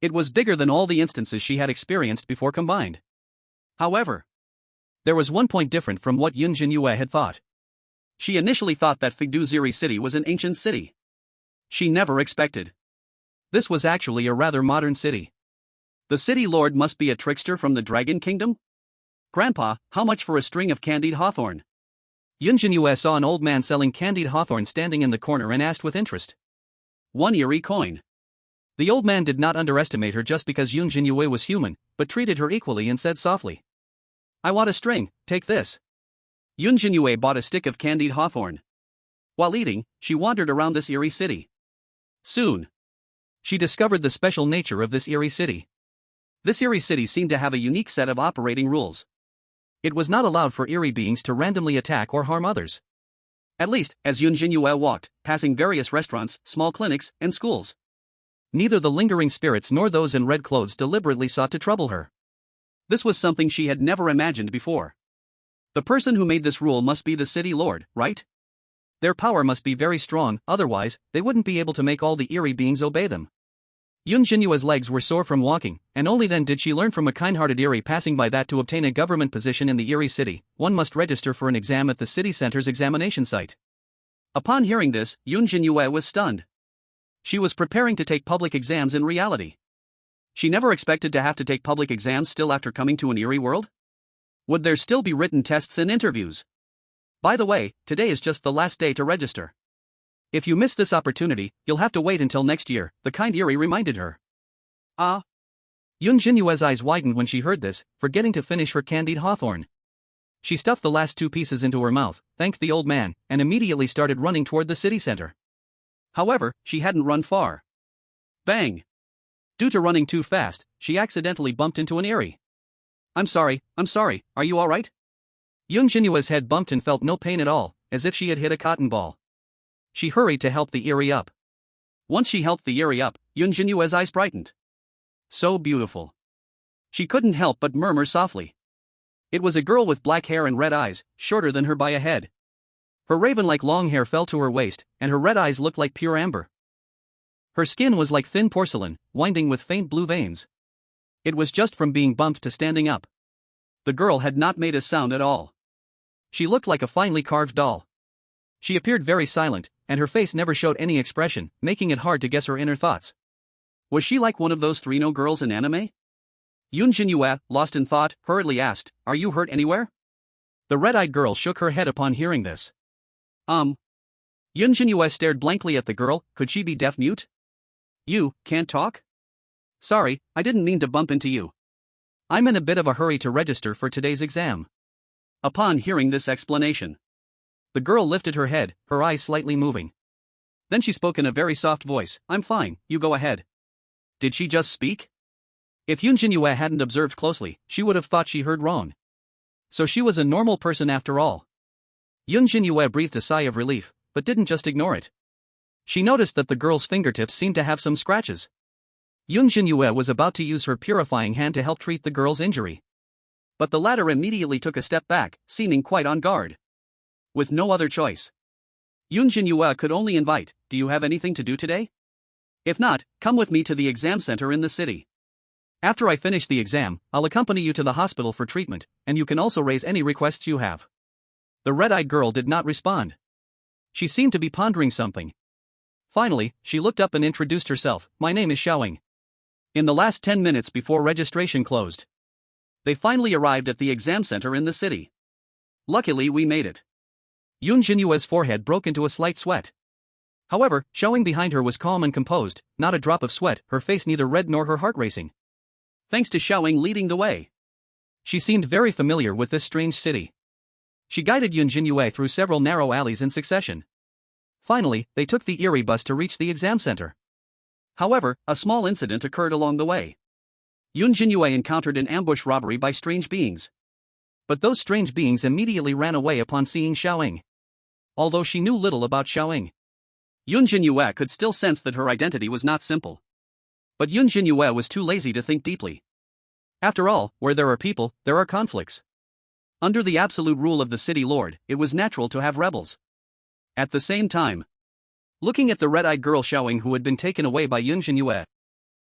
It was bigger than all the instances she had experienced before combined. However, there was one point different from what Yun Zhenyue had thought. She initially thought that Fengdu's Eerie City was an ancient city. She never expected This was actually a rather modern city. The city lord must be a trickster from the Dragon Kingdom? Grandpa, how much for a string of candied hawthorn? Yun Zhenyue saw an old man selling candied hawthorn standing in the corner and asked with interest. 1 Eerie coin. The old man did not underestimate her just because Yun Zhenyue was human, but treated her equally and said softly. I want a string, take this. Yun Zhenyue bought a stick of candied hawthorn. While eating, she wandered around this eerie city. Soon, she discovered the special nature of this eerie city. This eerie city seemed to have a unique set of operating rules. It was not allowed for eerie beings to randomly attack or harm others. At least, as Yun Zhenyue walked, passing various restaurants, small clinics, and schools. Neither the lingering spirits nor those in red clothes deliberately sought to trouble her. This was something she had never imagined before. The person who made this rule must be the city lord, right? Their power must be very strong, otherwise, they wouldn't be able to make all the eerie beings obey them. Yun Zhenyue's legs were sore from walking, and only then did she learn from a kind-hearted eerie passing by that to obtain a government position in the eerie city, one must register for an exam at the city center's examination site. Upon hearing this, Yun Zhenyue was stunned. She was preparing to take public exams in reality. She never expected to have to take public exams still after coming to an eerie world. Would there still be written tests and interviews? By the way, today is just the last day to register. If you miss this opportunity, you'll have to wait until next year, the kind eerie reminded her. Ah. Yun Zhenyue's eyes widened when she heard this, forgetting to finish her candied hawthorn. She stuffed the last 2 pieces into her mouth, thanked the old man, and immediately started running toward the city center. However, she hadn't run far. Bang! Due to running too fast, she accidentally bumped into an eerie. I'm sorry, are you alright? Yun Zhenyue's head bumped and felt no pain at all, as if she had hit a cotton ball. She hurried to help the eerie up. Once she helped the eerie up, Yun Zhenyue's eyes brightened. So beautiful. She couldn't help but murmur softly. It was a girl with black hair and red eyes, shorter than her by a head. Her raven-like long hair fell to her waist, and her red eyes looked like pure amber. Her skin was like thin porcelain, winding with faint blue veins. It was just from being bumped to standing up. The girl had not made a sound at all. She looked like a finely carved doll. She appeared very silent, and her face never showed any expression, making it hard to guess her inner thoughts. Was she like one of those 3 no girls in anime? Yun Zhenyue, lost in thought, hurriedly asked, Are you hurt anywhere? The red-eyed girl shook her head upon hearing this. Yun Zhenyue stared blankly at the girl. Could she be deaf-mute? You can't talk? Sorry, I didn't mean to bump into you. I'm in a bit of a hurry to register for today's exam. Upon hearing this explanation, the girl lifted her head, her eyes slightly moving. Then she spoke in a very soft voice, I'm fine, you go ahead. Did she just speak? If Yun Zhenyue hadn't observed closely, she would have thought she heard wrong. So she was a normal person after all. Yun Zhenyue breathed a sigh of relief, but didn't just ignore it. She noticed that the girl's fingertips seemed to have some scratches. Yun Zhenyue was about to use her purifying hand to help treat the girl's injury. But the latter immediately took a step back, seeming quite on guard. With no other choice, Yun Zhenyue could only invite, Do you have anything to do today? If not, come with me to the exam center in the city. After I finish the exam, I'll accompany you to the hospital for treatment, and you can also raise any requests you have. The red-eyed girl did not respond. She seemed to be pondering something. Finally, she looked up and introduced herself, My name is Xiaoing. In the last 10 minutes before registration closed, they finally arrived at the exam center in the city. Luckily we made it. Yun Zhenyue's forehead broke into a slight sweat. However, Xiaoing behind her was calm and composed, not a drop of sweat, her face neither red nor her heart racing. Thanks to Xiaoing leading the way. She seemed very familiar with this strange city. She guided Yun Zhenyue through several narrow alleys in succession. Finally, they took the Eerie bus to reach the exam center. However, a small incident occurred along the way. Yun Zhenyue encountered an ambush robbery by strange beings. But those strange beings immediately ran away upon seeing Xiaoing. Although she knew little about Xiaoing, Yun Zhenyue could still sense that her identity was not simple. But Yun Zhenyue was too lazy to think deeply. After all, where there are people, there are conflicts. Under the absolute rule of the city lord, it was natural to have rebels. At the same time, looking at the red-eyed girl Xiaoing who had been taken away by Yun Zhenyue,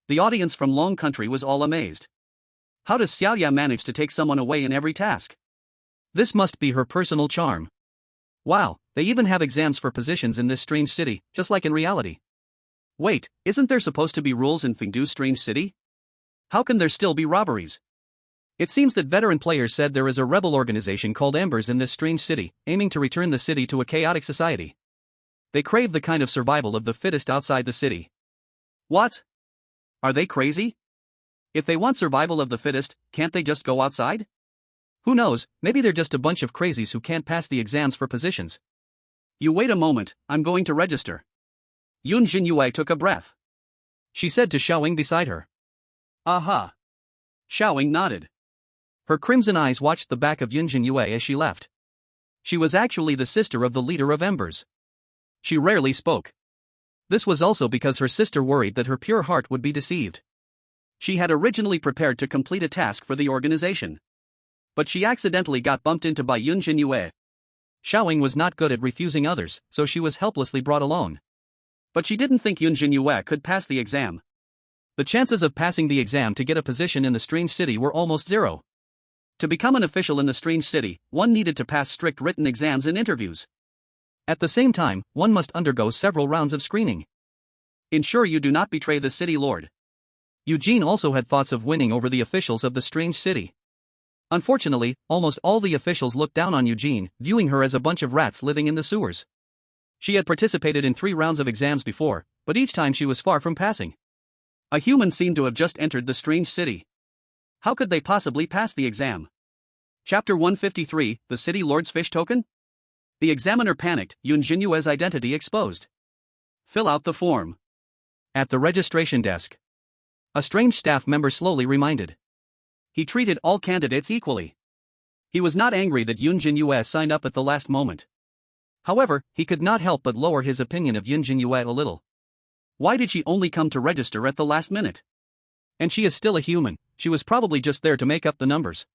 the audience from Long Country was all amazed. How does Xiaoya manage to take someone away in every task? This must be her personal charm. Wow, they even have exams for positions in this strange city, just like in reality. Wait, isn't there supposed to be rules in Fengdu's strange city? How can there still be robberies? It seems that veteran players said there is a rebel organization called Embers in this strange city, aiming to return the city to a chaotic society. They crave the kind of survival of the fittest outside the city. What? Are they crazy? If they want survival of the fittest, can't they just go outside? Who knows, maybe they're just a bunch of crazies who can't pass the exams for positions. You wait a moment, I'm going to register. Yun Zhenyue took a breath. She said to Xiaoying beside her. Aha. Xiaoying nodded. Her crimson eyes watched the back of Yun Zhenyue as she left. She was actually the sister of the leader of Embers. She rarely spoke. This was also because her sister worried that her pure heart would be deceived. She had originally prepared to complete a task for the organization. But she accidentally got bumped into by Yun Zhenyue. Xiaoying was not good at refusing others, so she was helplessly brought alone. But she didn't think Yun Zhenyue could pass the exam. The chances of passing the exam to get a position in the strange city were almost zero. To become an official in the strange city, one needed to pass strict written exams and interviews. At the same time, one must undergo several rounds of screening. Ensure you do not betray the city lord. Eugene also had thoughts of winning over the officials of the strange city. Unfortunately, almost all the officials looked down on Eugene, viewing her as a bunch of rats living in the sewers. She had participated in 3 rounds of exams before, but each time she was far from passing. A human seemed to have just entered the strange city. How could they possibly pass the exam? Chapter 153, The City Lord's Fish Token? The examiner panicked, Yun Zhenyue's identity exposed. Fill out the form. At the registration desk, a strange staff member slowly reminded. He treated all candidates equally. He was not angry that Yun Zhenyue signed up at the last moment. However, he could not help but lower his opinion of Yun Zhenyue a little. Why did she only come to register at the last minute? And she is still a human, she was probably just there to make up the numbers.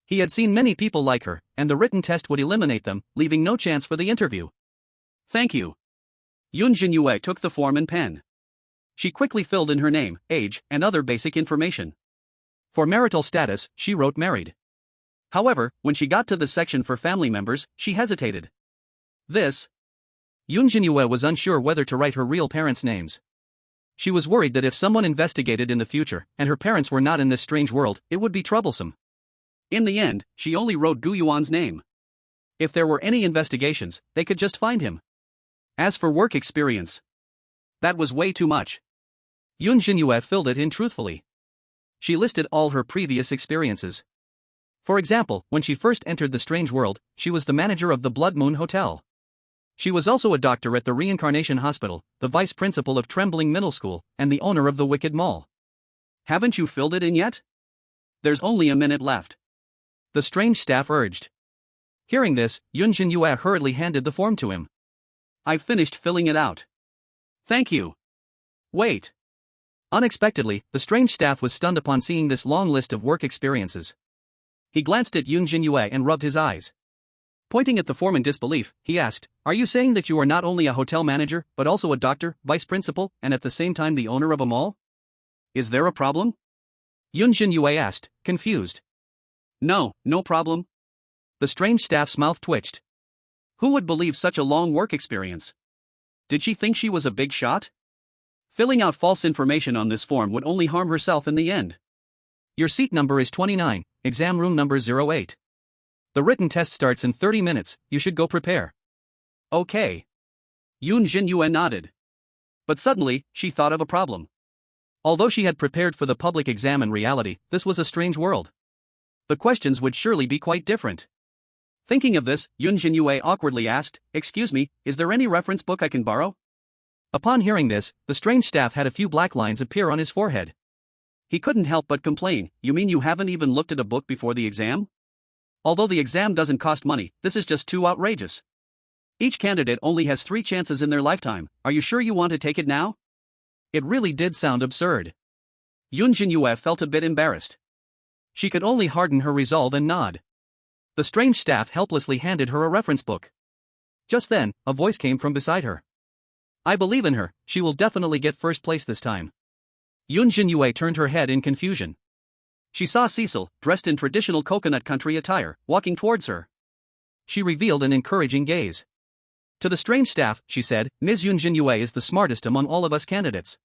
He had seen many people like her, and the written test would eliminate them, leaving no chance for the interview. Thank you. Yun Zhenyue took the form and pen. She quickly filled in her name, age, and other basic information. For marital status, she wrote married. However, when she got to the section for family members, she hesitated. Yun Zhenyue was unsure whether to write her real parents' names. She was worried that if someone investigated in the future, and her parents were not in this strange world, it would be troublesome. In the end, she only wrote Gu Yuan's name. If there were any investigations, they could just find him. As for work experience, that was way too much. Yun Zhenyue filled it in truthfully. She listed all her previous experiences. For example, when she first entered the strange world, she was the manager of the Blood Moon Hotel. She was also a doctor at the Reincarnation Hospital, the vice principal of Trembling Middle School, and the owner of the Wicked Mall. Haven't you filled it in yet? There's only a minute left. The strange staff urged. Hearing this, Yun Zhenyue hurriedly handed the form to him. I've finished filling it out. Thank you. Wait. Unexpectedly, the strange staff was stunned upon seeing this long list of work experiences. He glanced at Yun Zhenyue and rubbed his eyes. Pointing at the form in disbelief, he asked, "Are you saying that you are not only a hotel manager, but also a doctor, vice principal, and at the same time the owner of a mall? Is there a problem?" Yun Zhenyue asked, confused. No problem. The strange staff's mouth twitched. Who would believe such a long work experience? Did she think she was a big shot? Filling out false information on this form would only harm herself in the end. Your seat number is 29, exam room number 08. The written test starts in 30 minutes, you should go prepare. Okay. Yun Zhenyue nodded. But suddenly, she thought of a problem. Although she had prepared for the public exam in reality, this was a strange world. The questions would surely be quite different. Thinking of this, Yun Zhenyue awkwardly asked, "Excuse me, is there any reference book I can borrow?" Upon hearing this, the strange staff had a few black lines appear on his forehead. He couldn't help but complain, "You mean you haven't even looked at a book before the exam? Although the exam doesn't cost money, this is just too outrageous. Each candidate only has 3 chances in their lifetime, are you sure you want to take it now?" It really did sound absurd. Yun Zhenyue felt a bit embarrassed. She could only harden her resolve and nod. The strange staff helplessly handed her a reference book. Just then, a voice came from beside her. "I believe in her, she will definitely get first place this time." Yun Zhenyue turned her head in confusion. She saw Cecil, dressed in traditional coconut country attire, walking towards her. She revealed an encouraging gaze. To the strange staff, she said, Ms. Yun Zhenyue is the smartest among all of us candidates.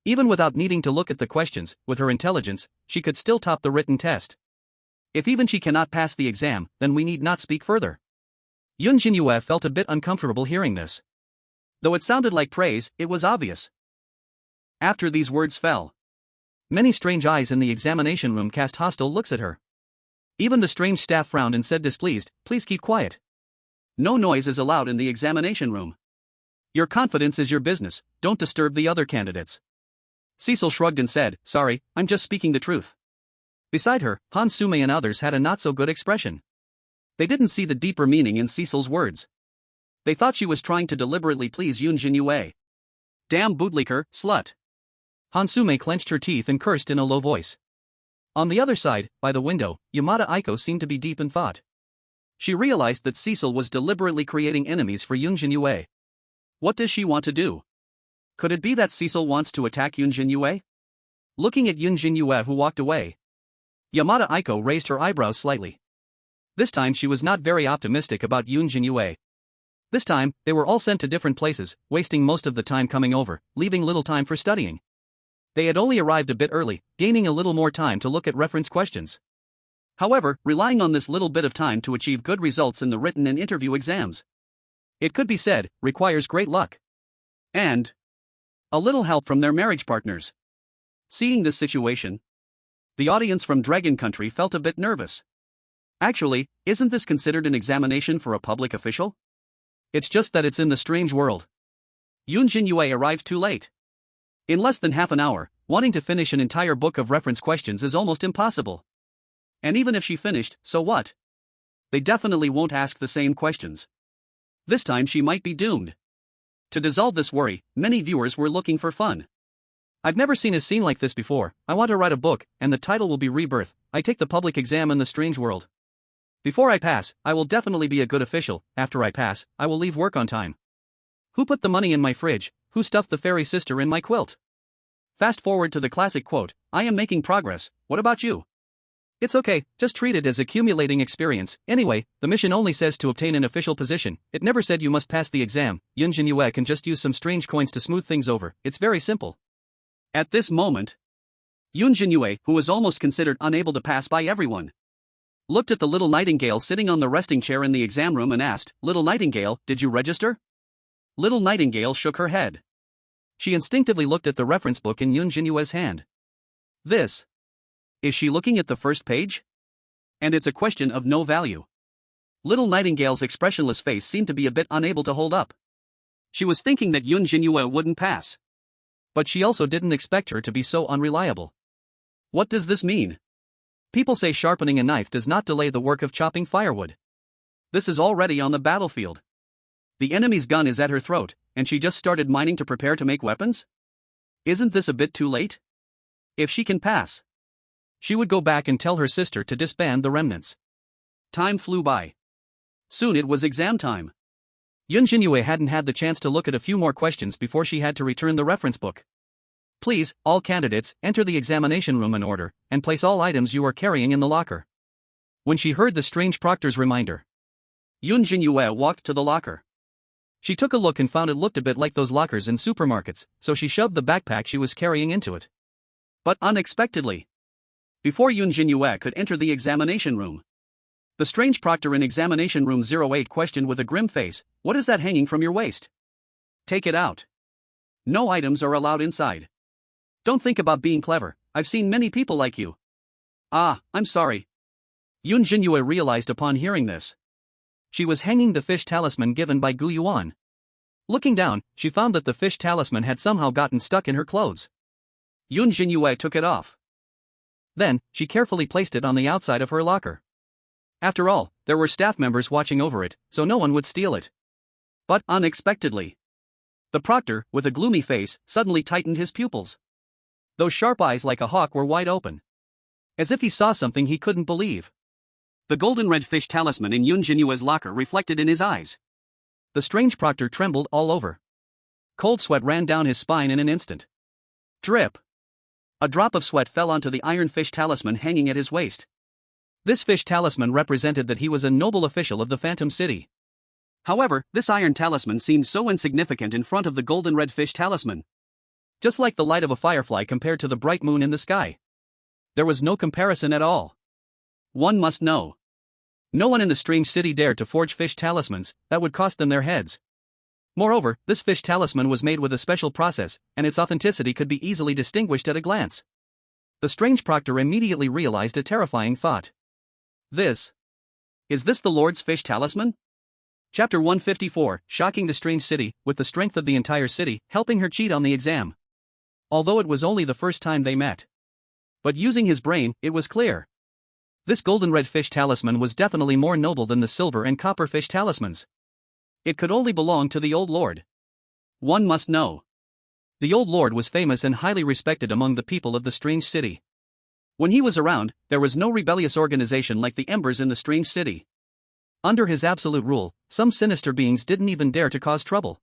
Even without needing to look at the questions, with her intelligence, she could still top the written test. If even she cannot pass the exam, then we need not speak further. Yun Zhenyue felt a bit uncomfortable hearing this. Though it sounded like praise, it was obvious. After these words fell, many strange eyes in the examination room cast hostile looks at her. Even the strange staff frowned and said displeased, please keep quiet. No noise is allowed in the examination room. Your confidence is your business, don't disturb the other candidates. Cecil shrugged and said, sorry, I'm just speaking the truth. Beside her, Han Sume and others had a not-so-good expression. They didn't see the deeper meaning in Cecil's words. They thought she was trying to deliberately please Yun Zhenyue. Damn bootlicker, slut. Han Sume clenched her teeth and cursed in a low voice. On the other side, by the window, Yamada Aiko seemed to be deep in thought. She realized that Cecil was deliberately creating enemies for Yun Zhenyue. What does she want to do? Could it be that Cecil wants to attack Yun Zhenyue? Looking at Yun Zhenyue, who walked away, Yamada Aiko raised her eyebrows slightly. This time she was not very optimistic about Yun Zhenyue. This time, they were all sent to different places, wasting most of the time coming over, leaving little time for studying. They had only arrived a bit early, gaining a little more time to look at reference questions. However, relying on this little bit of time to achieve good results in the written and interview exams, it could be said, requires great luck. And a little help from their marriage partners. Seeing this situation, the audience from Dragon Country felt a bit nervous. Actually, isn't this considered an examination for a public official? It's just that it's in the strange world. Yun Zhenyue arrived too late. In less than half an hour, wanting to finish an entire book of reference questions is almost impossible. And even if she finished, so what? They definitely won't ask the same questions. This time she might be doomed. To dissolve this worry, many viewers were looking for fun. I've never seen a scene like this before. I want to write a book, and the title will be Rebirth. I take the public exam in the strange world. Before I pass, I will definitely be a good official. After I pass, I will leave work on time. Who put the money in my fridge? Who stuffed the fairy sister in my quilt? Fast forward to the classic quote, I am making progress, what about you? It's okay, just treat it as accumulating experience. Anyway, the mission only says to obtain an official position. It never said you must pass the exam. Yun Zhenyue can just use some strange coins to smooth things over. It's very simple. At this moment, Yun Zhenyue, who was almost considered unable to pass by everyone, looked at the little nightingale sitting on the resting chair in the exam room and asked, Little Nightingale, did you register? Little Nightingale shook her head. She instinctively looked at the reference book in Yun Zhenyue's hand. This. Is she looking at the first page? And it's a question of no value. Little Nightingale's expressionless face seemed to be a bit unable to hold up. She was thinking that Yun Zhenyue wouldn't pass. But she also didn't expect her to be so unreliable. What does this mean? People say sharpening a knife does not delay the work of chopping firewood. This is already on the battlefield. The enemy's gun is at her throat, and she just started mining to prepare to make weapons? Isn't this a bit too late? If she can pass, she would go back and tell her sister to disband the remnants. Time flew by. Soon it was exam time. Yun Zhenyue hadn't had the chance to look at a few more questions before she had to return the reference book. Please, all candidates, enter the examination room in order, and place all items you are carrying in the locker. When she heard the strange proctor's reminder, Yun Zhenyue walked to the locker. She took a look and found it looked a bit like those lockers in supermarkets, so she shoved the backpack she was carrying into it. But unexpectedly, before Yun Zhenyue could enter the examination room, the strange proctor in examination room 08 questioned with a grim face, What is that hanging from your waist? Take it out. No items are allowed inside. Don't think about being clever, I've seen many people like you. Ah, I'm sorry. Yun Zhenyue realized upon hearing this. She was hanging the fish talisman given by Gu Yuan. Looking down, she found that the fish talisman had somehow gotten stuck in her clothes. Yun Zhenyue took it off. Then, she carefully placed it on the outside of her locker. After all, there were staff members watching over it, so no one would steal it. But unexpectedly, the proctor, with a gloomy face, suddenly tightened his pupils. Those sharp eyes like a hawk were wide open. As if he saw something he couldn't believe. The golden red fish talisman in Yun Zhenyue's locker reflected in his eyes. The strange proctor trembled all over. Cold sweat ran down his spine in an instant. Drip. A drop of sweat fell onto the iron fish talisman hanging at his waist. This fish talisman represented that he was a noble official of the Phantom City. However, this iron talisman seemed so insignificant in front of the golden red fish talisman. Just like the light of a firefly compared to the bright moon in the sky. There was no comparison at all. One must know. No one in the strange city dared to forge fish talismans that would cost them their heads. Moreover, this fish talisman was made with a special process, and its authenticity could be easily distinguished at a glance. The strange proctor immediately realized a terrifying thought. Is this the Lord's fish talisman? Chapter 154, Shocking the Strange City, with the strength of the entire city, helping her cheat on the exam. Although it was only the first time they met. But using his brain, it was clear. This golden red fish talisman was definitely more noble than the silver and copper fish talismans. It could only belong to the old lord. One must know. The old lord was famous and highly respected among the people of the strange city. When he was around, there was no rebellious organization like the Embers in the strange city. Under his absolute rule, some sinister beings didn't even dare to cause trouble.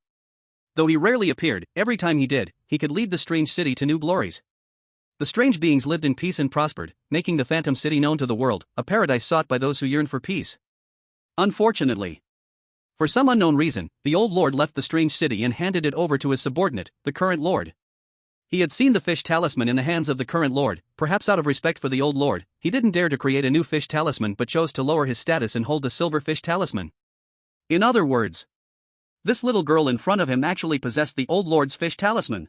Though he rarely appeared, every time he did, he could lead the strange city to new glories. The strange beings lived in peace and prospered, making the Phantom City known to the world, a paradise sought by those who yearned for peace. Unfortunately, for some unknown reason, the old lord left the strange city and handed it over to his subordinate, the current lord. He had seen the fish talisman in the hands of the current lord. Perhaps out of respect for the old lord, he didn't dare to create a new fish talisman but chose to lower his status and hold the silver fish talisman. In other words, this little girl in front of him actually possessed the old lord's fish talisman.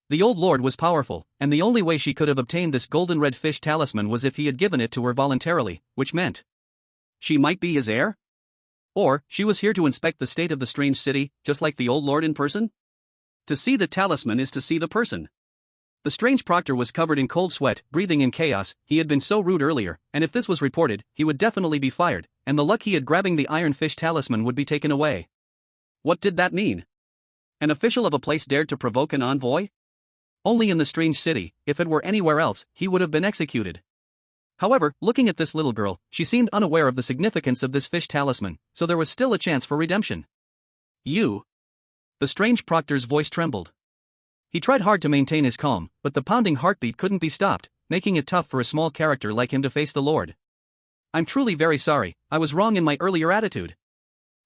The old lord was powerful, and the only way she could have obtained this golden red fish talisman was if he had given it to her voluntarily, which meant she might be his heir? Or, she was here to inspect the state of the strange city, just like the old lord in person? To see the talisman is to see the person. The strange proctor was covered in cold sweat, breathing in chaos. He had been so rude earlier, and if this was reported, he would definitely be fired, and the luck he had grabbing the iron fish talisman would be taken away. What did that mean? An official of a place dared to provoke an envoy? Only in the strange city. If it were anywhere else, he would have been executed. However, looking at this little girl, she seemed unaware of the significance of this fish talisman, so there was still a chance for redemption. You. The strange proctor's voice trembled. He tried hard to maintain his calm, but the pounding heartbeat couldn't be stopped, making it tough for a small character like him to face the Lord. I'm truly very sorry, I was wrong in my earlier attitude.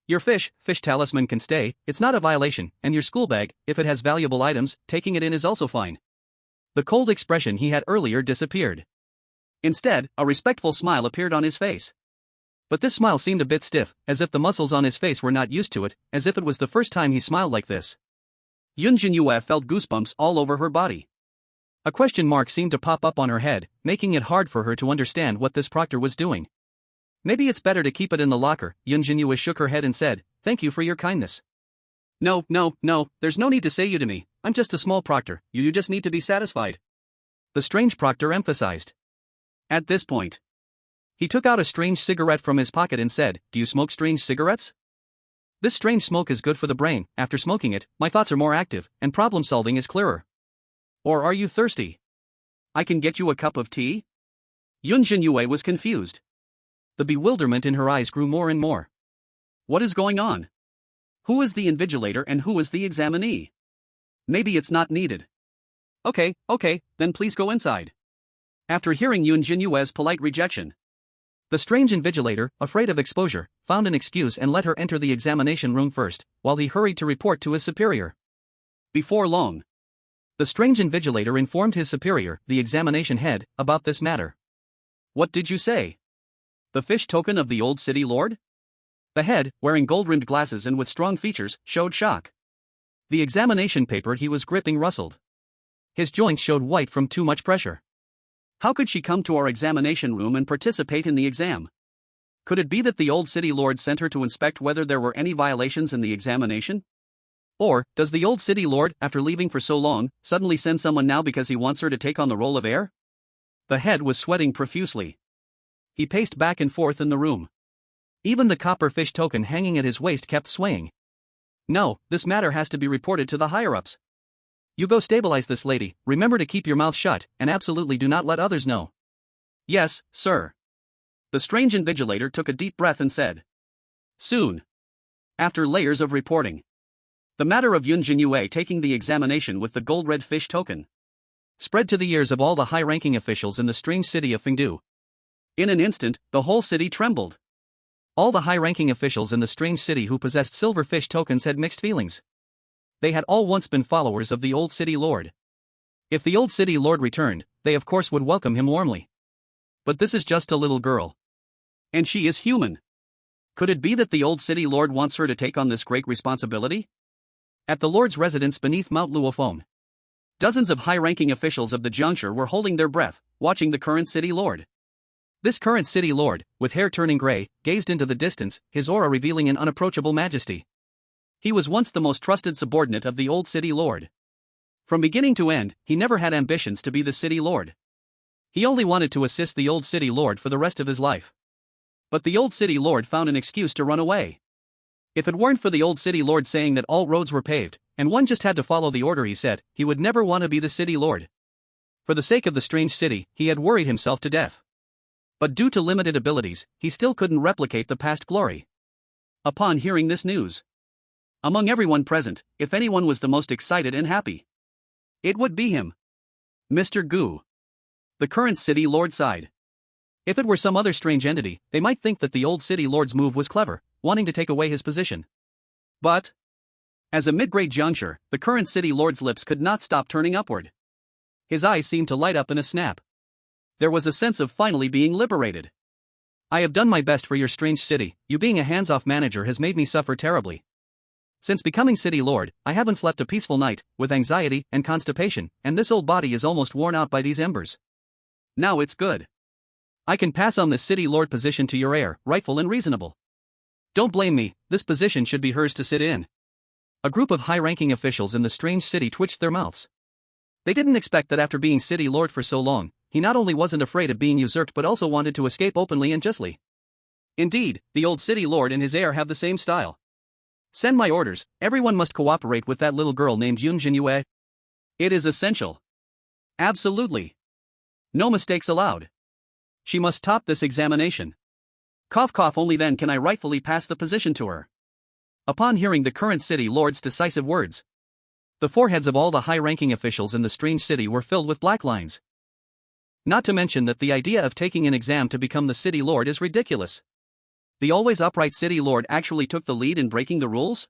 Your fish talisman can stay, it's not a violation, and your school bag, if it has valuable items, taking it in is also fine. The cold expression he had earlier disappeared. Instead, a respectful smile appeared on his face. But this smile seemed a bit stiff, as if the muscles on his face were not used to it, as if it was the first time he smiled like this. Yun Zhenyue felt goosebumps all over her body. A question mark seemed to pop up on her head, making it hard for her to understand what this proctor was doing. Maybe it's better to keep it in the locker. Yun Zhenyue shook her head and said, "Thank you for your kindness." No, there's no need to say you to me, I'm just a small proctor, you just need to be satisfied. The strange proctor emphasized. At this point, he took out a strange cigarette from his pocket and said, "Do you smoke strange cigarettes? This strange smoke is good for the brain. After smoking it, my thoughts are more active, and problem solving is clearer. Or are you thirsty? I can get you a cup of tea?" Yun Zhenyue was confused. The bewilderment in her eyes grew more and more. What is going on? Who is the invigilator and who is the examinee? Maybe it's not needed. Okay, then please go inside. After hearing Yun Zhenyue's polite rejection, the strange invigilator, afraid of exposure, found an excuse and let her enter the examination room first, while he hurried to report to his superior. Before long, the strange invigilator informed his superior, the examination head, about this matter. What did you say? The fish token of the old city lord? The head, wearing gold-rimmed glasses and with strong features, showed shock. The examination paper he was gripping rustled. His joints showed white from too much pressure. How could she come to our examination room and participate in the exam? Could it be that the old city lord sent her to inspect whether there were any violations in the examination? Or, does the old city lord, after leaving for so long, suddenly send someone now because he wants her to take on the role of heir? The head was sweating profusely. He paced back and forth in the room. Even the copper fish token hanging at his waist kept swaying. No, this matter has to be reported to the higher-ups. You go stabilize this lady, remember to keep your mouth shut, and absolutely do not let others know. Yes, sir. The strange invigilator took a deep breath and said. Soon. After layers of reporting. The matter of Yun Zhenyue taking the examination with the gold-red fish token spread to the ears of all the high-ranking officials in the strange city of Fengdu. In an instant, the whole city trembled. All the high-ranking officials in the strange city who possessed silverfish tokens had mixed feelings. They had all once been followers of the old city lord. If the old city lord returned, they of course would welcome him warmly. But this is just a little girl. And she is human. Could it be that the old city lord wants her to take on this great responsibility? At the lord's residence beneath Mount Luophone, dozens of high-ranking officials of the juncture were holding their breath, watching the current city lord. This current city lord, with hair turning gray, gazed into the distance, his aura revealing an unapproachable majesty. He was once the most trusted subordinate of the old city lord. From beginning to end, he never had ambitions to be the city lord. He only wanted to assist the old city lord for the rest of his life. But the old city lord found an excuse to run away. If it weren't for the old city lord saying that all roads were paved, and one just had to follow the order he set, he would never want to be the city lord. For the sake of the strange city, he had worried himself to death. But due to limited abilities, he still couldn't replicate the past glory. Upon hearing this news, among everyone present, if anyone was the most excited and happy, it would be him. Mr. Gu. The current city lord sighed. If it were some other strange entity, they might think that the old city lord's move was clever, wanting to take away his position. But, as a mid-grade juncture, the current city lord's lips could not stop turning upward. His eyes seemed to light up in a snap. There was a sense of finally being liberated. I have done my best for your strange city. You being a hands-off manager has made me suffer terribly. Since becoming city lord, I haven't slept a peaceful night, with anxiety and constipation, and this old body is almost worn out by these embers. Now it's good. I can pass on this city lord position to your heir, rightful and reasonable. Don't blame me, this position should be hers to sit in. A group of high-ranking officials in the strange city twitched their mouths. They didn't expect that after being city lord for so long, he not only wasn't afraid of being usurped but also wanted to escape openly and justly. Indeed, the old city lord and his heir have the same style. Send my orders, everyone must cooperate with that little girl named Yun Zhenyue. It is essential. Absolutely. No mistakes allowed. She must top this examination. Cough cough, only then can I rightfully pass the position to her. Upon hearing the current city lord's decisive words, the foreheads of all the high-ranking officials in the strange city were filled with black lines. Not to mention that the idea of taking an exam to become the city lord is ridiculous. The always upright city lord actually took the lead in breaking the rules?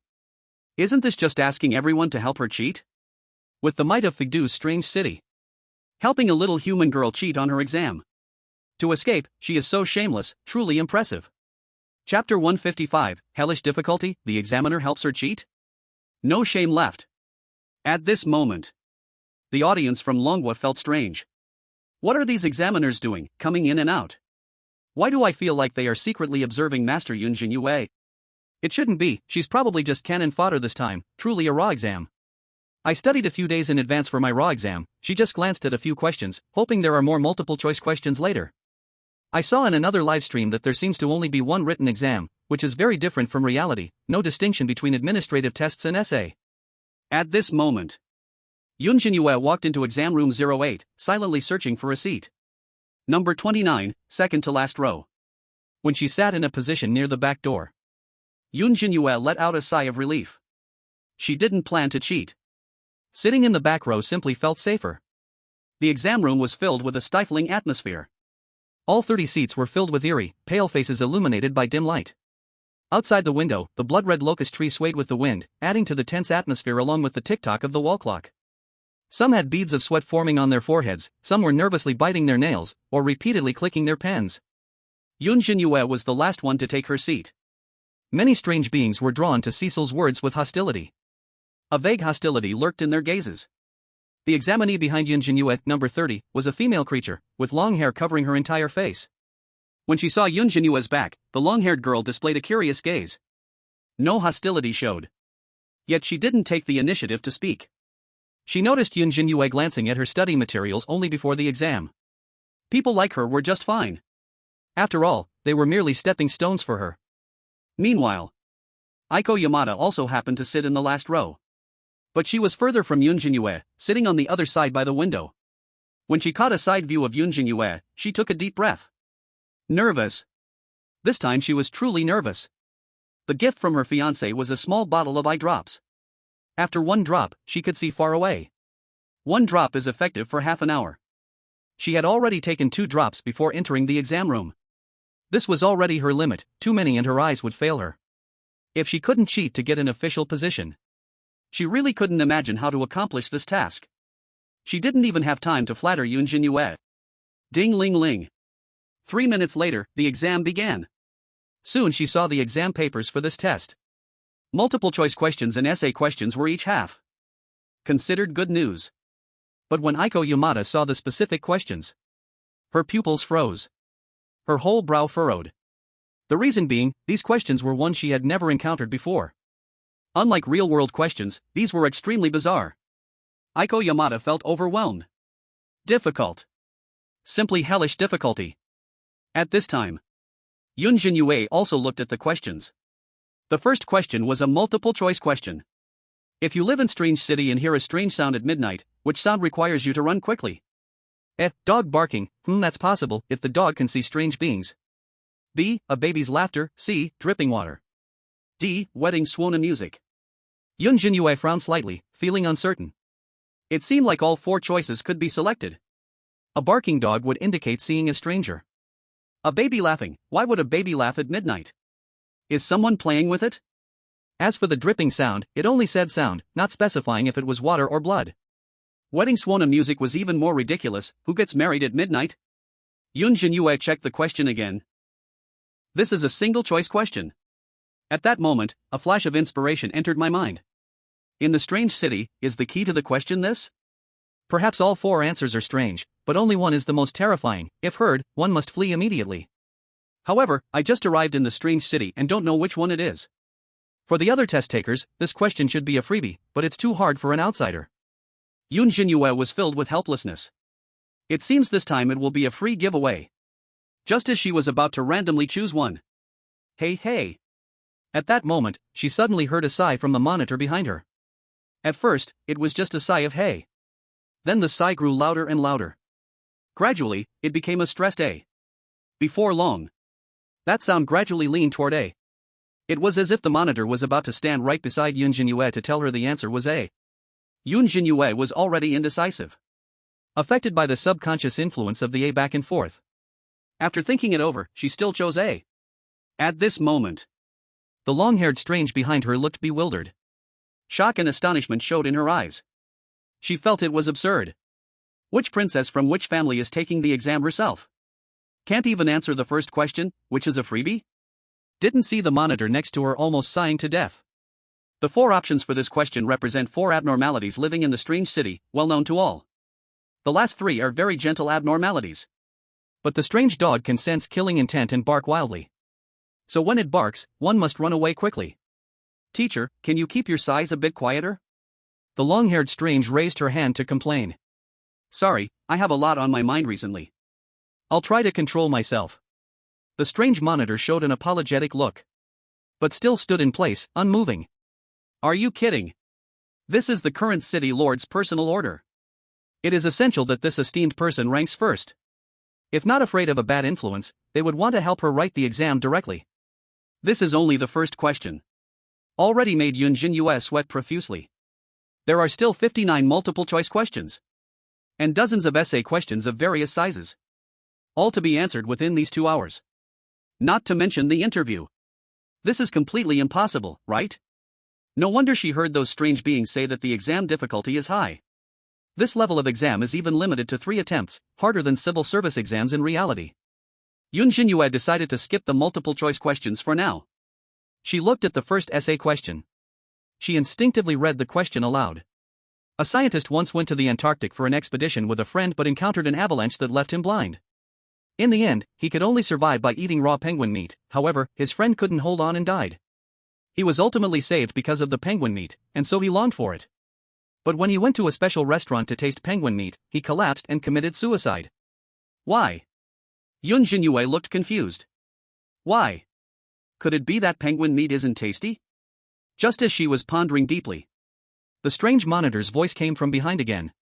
Isn't this just asking everyone to help her cheat? With the might of Figdu's strange city, helping a little human girl cheat on her exam. To escape, she is so shameless, truly impressive. Chapter 155, Hellish Difficulty, the examiner helps her cheat? No shame left. At this moment, the audience from Longhua felt strange. What are these examiners doing, coming in and out? Why do I feel like they are secretly observing Master Yun Zhenyue? It shouldn't be, she's probably just cannon fodder this time, truly a raw exam. I studied a few days in advance for my raw exam, she just glanced at a few questions, hoping there are more multiple choice questions later. I saw in another livestream that there seems to only be one written exam, which is very different from reality, no distinction between administrative tests and essay. At this moment, Yun Zhenyue walked into exam room 08, silently searching for a seat. Number 29, second to last row. When she sat in a position near the back door, Yun Zhenyue let out a sigh of relief. She didn't plan to cheat. Sitting in the back row simply felt safer. The exam room was filled with a stifling atmosphere. All 30 seats were filled with eerie, pale faces illuminated by dim light. Outside the window, the blood-red locust tree swayed with the wind, adding to the tense atmosphere along with the tick-tock of the wall clock. Some had beads of sweat forming on their foreheads, some were nervously biting their nails, or repeatedly clicking their pens. Yun Zhenyue was the last one to take her seat. Many strange beings were drawn to Cecil's words with hostility. A vague hostility lurked in their gazes. The examinee behind Yun Zhenyue, number 30, was a female creature, with long hair covering her entire face. When she saw Yun Zhenyue's back, the long-haired girl displayed a curious gaze. No hostility showed. Yet she didn't take the initiative to speak. She noticed Yun Zhenyue glancing at her study materials only before the exam. People like her were just fine. After all, they were merely stepping stones for her. Meanwhile, Aiko Yamada also happened to sit in the last row. But she was further from Yun Zhenyue, sitting on the other side by the window. When she caught a side view of Yun Zhenyue, she took a deep breath. Nervous. This time she was truly nervous. The gift from her fiancé was a small bottle of eye drops. After one drop, she could see far away. One drop is effective for half an hour. She had already taken 2 drops before entering the exam room. This was already her limit, too many and her eyes would fail her. If she couldn't cheat to get an official position, she really couldn't imagine how to accomplish this task. She didn't even have time to flatter Yun Zhenyue. Ding-ling-ling. 3 minutes later, the exam began. Soon she saw the exam papers for this test. Multiple choice questions and essay questions were each half. Considered good news. But when Aiko Yamada saw the specific questions, her pupils froze. Her whole brow furrowed. The reason being, these questions were ones she had never encountered before. Unlike real-world questions, these were extremely bizarre. Aiko Yamada felt overwhelmed. Difficult. Simply hellish difficulty. At this time, Yun Zhenyue also looked at the questions. The first question was a multiple-choice question. If you live in Strange City and hear a strange sound at midnight, which sound requires you to run quickly? Dog barking. That's possible if the dog can see strange beings. B. A baby's laughter. C. Dripping water. D. Wedding swana music. Yun Zhenyue frowned slightly, feeling uncertain. It seemed like all 4 choices could be selected. A barking dog would indicate seeing a stranger. A baby laughing. Why would a baby laugh at midnight? Is someone playing with it? As for the dripping sound, it only said sound, not specifying if it was water or blood. Wedding swana music was even more ridiculous. Who gets married at midnight? Yun Zhenyue checked the question again. This is a single-choice question. At that moment, a flash of inspiration entered my mind. In the strange city, is the key to the question this? Perhaps all 4 answers are strange, but only one is the most terrifying. If heard, one must flee immediately. However, I just arrived in the strange city and don't know which one it is. For the other test takers, this question should be a freebie, but it's too hard for an outsider. Yun Zhenyue was filled with helplessness. It seems this time it will be a free giveaway. Just as she was about to randomly choose one. Hey. At that moment, she suddenly heard a sigh from the monitor behind her. At first, it was just a sigh of hey. Then the sigh grew louder and louder. Gradually, it became a stressed A. Before long, that sound gradually leaned toward A. It was as if the monitor was about to stand right beside Yun Zhenyue to tell her the answer was A. Yun Zhenyue was already indecisive, affected by the subconscious influence of the A back and forth. After thinking it over, she still chose A. At this moment, the long-haired strange behind her looked bewildered. Shock and astonishment showed in her eyes. She felt it was absurd. Which princess from which family is taking the exam herself? Can't even answer the first question, which is a freebie? Didn't see the monitor next to her almost sighing to death. The 4 options for this question represent 4 abnormalities living in the strange city, well known to all. The last 3 are very gentle abnormalities. But the strange dog can sense killing intent and bark wildly. So when it barks, one must run away quickly. Teacher, can you keep your sighs a bit quieter? The long-haired strange raised her hand to complain. Sorry, I have a lot on my mind recently. I'll try to control myself. The strange monitor showed an apologetic look, but still stood in place, unmoving. Are you kidding? This is the current city lord's personal order. It is essential that this esteemed person ranks first. If not afraid of a bad influence, they would want to help her write the exam directly. This is only the first question. Already made Yun Zhenyue sweat profusely. There are still 59 multiple-choice questions. And dozens of essay questions of various sizes. All to be answered within these 2 hours. Not to mention the interview. This is completely impossible, right? No wonder she heard those strange beings say that the exam difficulty is high. This level of exam is even limited to 3 attempts, harder than civil service exams in reality. Yun Zhenyue decided to skip the multiple-choice questions for now. She looked at the first essay question. She instinctively read the question aloud. A scientist once went to the Antarctic for an expedition with a friend but encountered an avalanche that left him blind. In the end, he could only survive by eating raw penguin meat. However, his friend couldn't hold on and died. He was ultimately saved because of the penguin meat, and so he longed for it. But when he went to a special restaurant to taste penguin meat, he collapsed and committed suicide. Why? Yun Zhenyue looked confused. Why? Could it be that penguin meat isn't tasty? Just as she was pondering deeply, the strange monitor's voice came from behind again.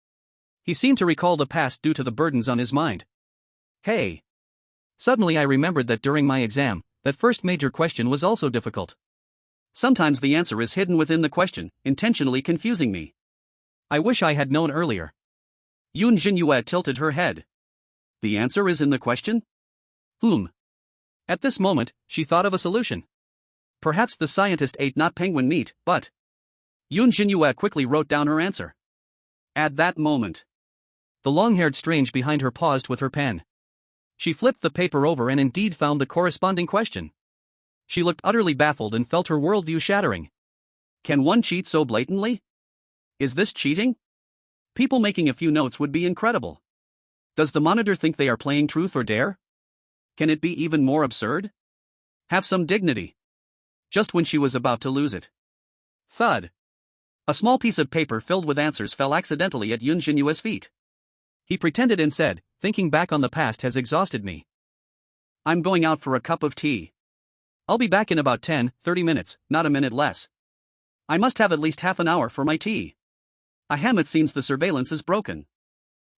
He seemed to recall the past due to the burdens on his mind. Hey! Suddenly I remembered that during my exam, that first major question was also difficult. Sometimes the answer is hidden within the question, intentionally confusing me. I wish I had known earlier. Yun Zhenyue tilted her head. The answer is in the question? At this moment, she thought of a solution. Perhaps the scientist ate not penguin meat, but... Yun Zhenyue quickly wrote down her answer. At that moment, the long-haired strange behind her paused with her pen. She flipped the paper over and indeed found the corresponding question. She looked utterly baffled and felt her worldview shattering. Can one cheat so blatantly? Is this cheating? People making a few notes would be incredible. Does the monitor think they are playing truth or dare? Can it be even more absurd? Have some dignity. Just when she was about to lose it. Thud. A small piece of paper filled with answers fell accidentally at Yun Zhenyue's feet. He pretended and said, thinking back on the past has exhausted me. I'm going out for a cup of tea. I'll be back in about 10-30 minutes, not a minute less. I must have at least half an hour for my tea. Ahem, it seems the surveillance is broken.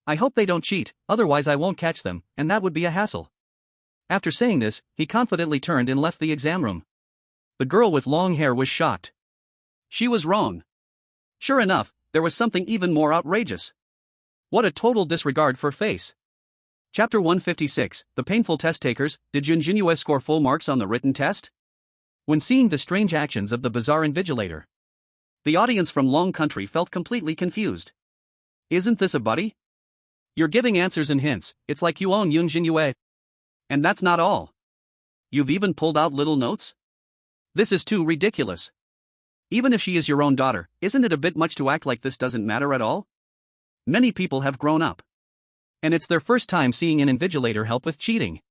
I hope they don't cheat, otherwise I won't catch them, and that would be a hassle. After saying this, he confidently turned and left the exam room. The girl with long hair was shocked. She was wrong. Sure enough, there was something even more outrageous. What a total disregard for face. Chapter 156, The Painful Test Takers. Did Yun Zhenyue score full marks on the written test? When seeing the strange actions of the bizarre invigilator, the audience from Long Country felt completely confused. Isn't this a buddy? You're giving answers and hints, it's like you own Yun Zhenyue. And that's not all. You've even pulled out little notes? This is too ridiculous. Even if she is your own daughter, isn't it a bit much to act like this doesn't matter at all? Many people have grown up. And it's their first time seeing an invigilator help with cheating.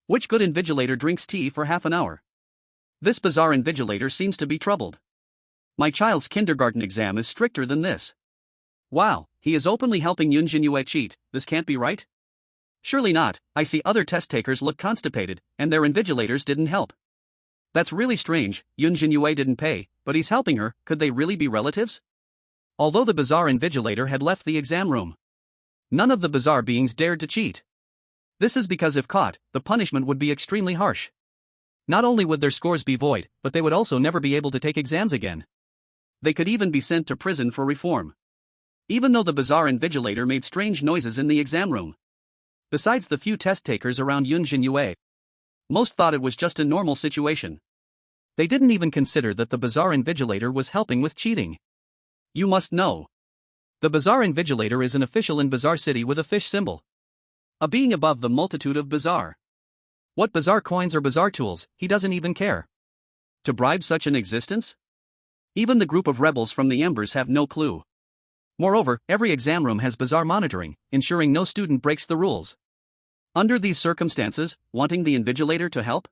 Which good invigilator drinks tea for half an hour? This bizarre invigilator seems to be troubled. My child's kindergarten exam is stricter than this. Wow, he is openly helping Yun Zhenyue cheat, this can't be right? Surely not. I see other test takers look constipated, and their invigilators didn't help. That's really strange. Yun Zhenyue didn't pay, but he's helping her. Could they really be relatives? Although the bizarre invigilator had left the exam room, none of the bizarre beings dared to cheat. This is because if caught, the punishment would be extremely harsh. Not only would their scores be void, but they would also never be able to take exams again. They could even be sent to prison for reform. Even though the bizarre invigilator made strange noises in the exam room. Besides the few test takers around Yun Zhenyue, most thought it was just a normal situation. They didn't even consider that the bizarre invigilator was helping with cheating. You must know. The bizarre invigilator is an official in Bizarre City with a fish symbol. A being above the multitude of bizarre. What bizarre coins or bizarre tools, he doesn't even care. To bribe such an existence? Even the group of rebels from the Embers have no clue. Moreover, every exam room has bizarre monitoring, ensuring no student breaks the rules. Under these circumstances, wanting the invigilator to help?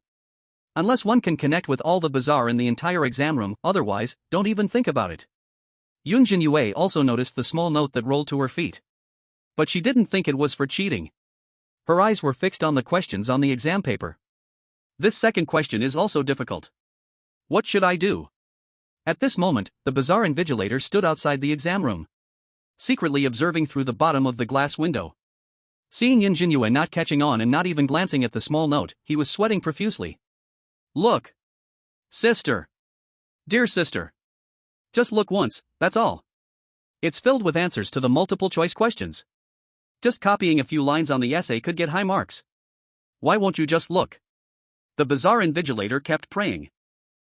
Unless one can connect with all the bizarre in the entire exam room, otherwise, don't even think about it. Yun Zhenyue also noticed the small note that rolled to her feet. But she didn't think it was for cheating. Her eyes were fixed on the questions on the exam paper. This second question is also difficult. What should I do? At this moment, the bizarre invigilator stood outside the exam room, secretly observing through the bottom of the glass window. Seeing Yun Zhenyue not catching on and not even glancing at the small note, he was sweating profusely. Look! Sister! Dear sister! Just look once, that's all. It's filled with answers to the multiple choice questions. Just copying a few lines on the essay could get high marks. Why won't you just look? The bizarre invigilator kept praying.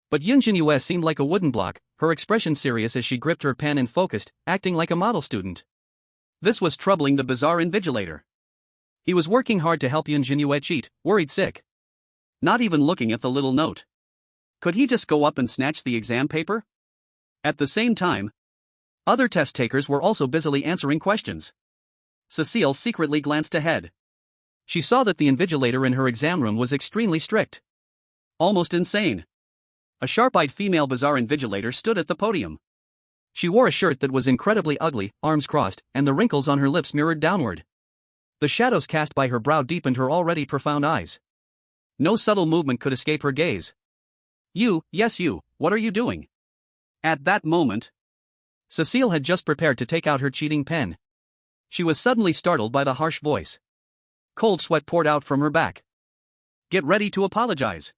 But Yun Zhenyue seemed like a wooden block, her expression serious as she gripped her pen and focused, acting like a model student. This was troubling the bizarre invigilator. He was working hard to help Yun Zhenyue cheat, worried sick. Not even looking at the little note. Could he just go up and snatch the exam paper? At the same time, other test takers were also busily answering questions. Cecile secretly glanced ahead. She saw that the invigilator in her exam room was extremely strict. Almost insane. A sharp-eyed female bizarre invigilator stood at the podium. She wore a shirt that was incredibly ugly, arms crossed, and the wrinkles on her lips mirrored downward. The shadows cast by her brow deepened her already profound eyes. No subtle movement could escape her gaze. You, yes you, what are you doing? At that moment, Cecile had just prepared to take out her cheating pen. She was suddenly startled by the harsh voice. Cold sweat poured out from her back. Get ready to apologize.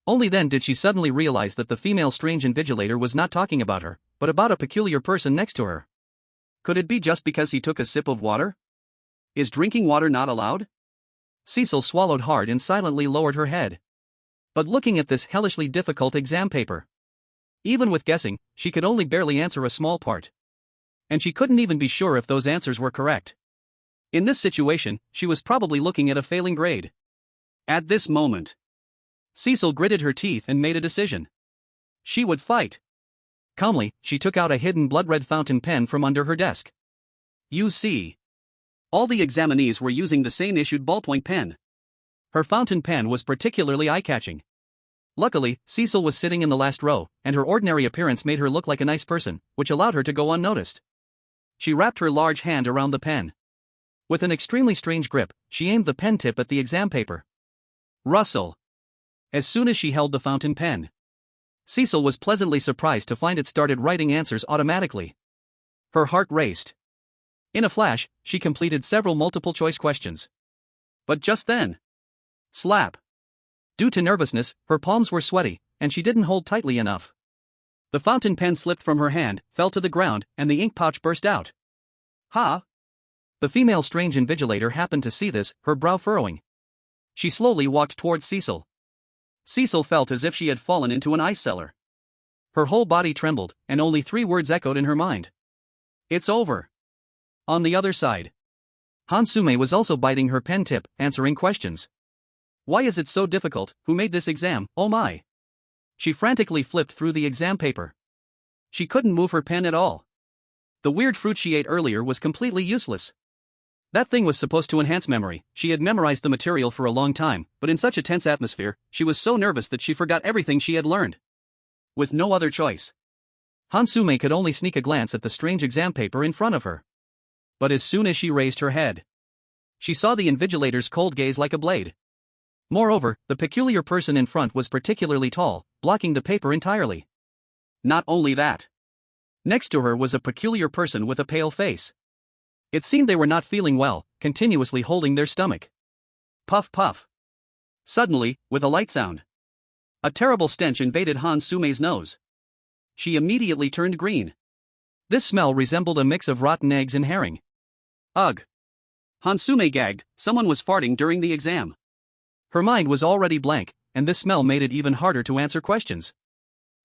Only then did she suddenly realize that the female strange invigilator was not talking about her, but about a peculiar person next to her. Could it be just because he took a sip of water? Is drinking water not allowed? Cecile swallowed hard and silently lowered her head. but looking at this hellishly difficult exam paper. Even with guessing, she could only barely answer a small part. And she couldn't even be sure if those answers were correct. In this situation, she was probably looking at a failing grade. At this moment, Cecil gritted her teeth and made a decision. She would fight. Calmly, she took out a hidden blood-red fountain pen from under her desk. You see, all the examinees were using the same issued ballpoint pen. Her fountain pen was particularly eye-catching. Luckily, Cecil was sitting in the last row, and her ordinary appearance made her look like a nice person, which allowed her to go unnoticed. She wrapped her large hand around the pen. With an extremely strange grip, she aimed the pen tip at the exam paper. Rustle! As soon as she held the fountain pen, Cecil was pleasantly surprised to find it started writing answers automatically. Her heart raced. In a flash, she completed several multiple-choice questions. But just then, slap! Due to nervousness, her palms were sweaty, and she didn't hold tightly enough. The fountain pen slipped from her hand, fell to the ground, and the ink pouch burst out. Ha! The female strange invigilator happened to see this, her brow furrowing. She slowly walked towards Cecil. Cecil felt as if she had fallen into an ice cellar. Her whole body trembled, and only 3 words echoed in her mind. It's over. On the other side, Hansume was also biting her pen tip, answering questions. Why is it so difficult? Who made this exam? Oh my! She frantically flipped through the exam paper. She couldn't move her pen at all. The weird fruit she ate earlier was completely useless. That thing was supposed to enhance memory. She had memorized the material for a long time, but in such a tense atmosphere, she was so nervous that she forgot everything she had learned. With no other choice, Hansume could only sneak a glance at the strange exam paper in front of her. But as soon as she raised her head, she saw the invigilator's cold gaze like a blade. Moreover, the peculiar person in front was particularly tall, blocking the paper entirely. Not only that, next to her was a peculiar person with a pale face. It seemed they were not feeling well, continuously holding their stomach. Puff puff. Suddenly, with a light sound, a terrible stench invaded Hansume's nose. She immediately turned green. This smell resembled a mix of rotten eggs and herring. Ugh! Hansume gagged. Someone was farting during the exam. Her mind was already blank, and this smell made it even harder to answer questions,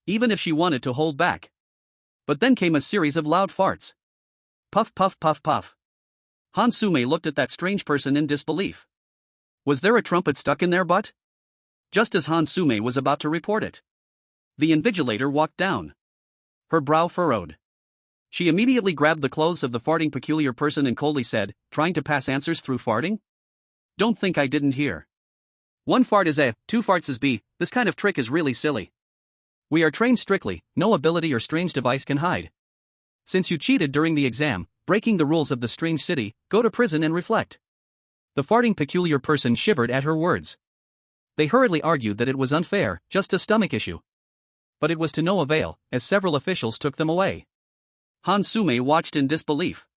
even if she wanted to hold back. But then came a series of loud farts. Puff puff puff puff. Hansume looked at that strange person in disbelief. Was there a trumpet stuck in their butt? Just as Hansume was about to report it, the invigilator walked down. Her brow furrowed. She immediately grabbed the clothes of the farting peculiar person and coldly said, trying to pass answers through farting? Don't think I didn't hear. 1 fart is A, 2 farts is B, this kind of trick is really silly. We are trained strictly, no ability or strange device can hide. Since you cheated during the exam, breaking the rules of the strange city, go to prison and reflect. The farting peculiar person shivered at her words. They hurriedly argued that it was unfair, just a stomach issue. But it was to no avail, as several officials took them away. Hansume watched in disbelief.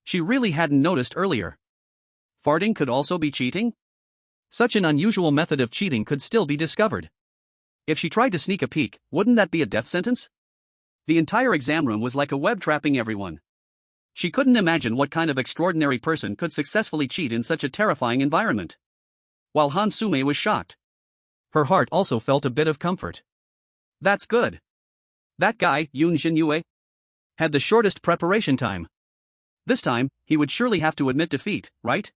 She really hadn't noticed earlier. Farting could also be cheating? Such an unusual method of cheating could still be discovered. If she tried to sneak a peek, wouldn't that be a death sentence? The entire exam room was like a web trapping everyone. She couldn't imagine what kind of extraordinary person could successfully cheat in such a terrifying environment. While Hansume was shocked, her heart also felt a bit of comfort. That's good. That guy, Yun Zhenyue, had the shortest preparation time. This time, he would surely have to admit defeat, right?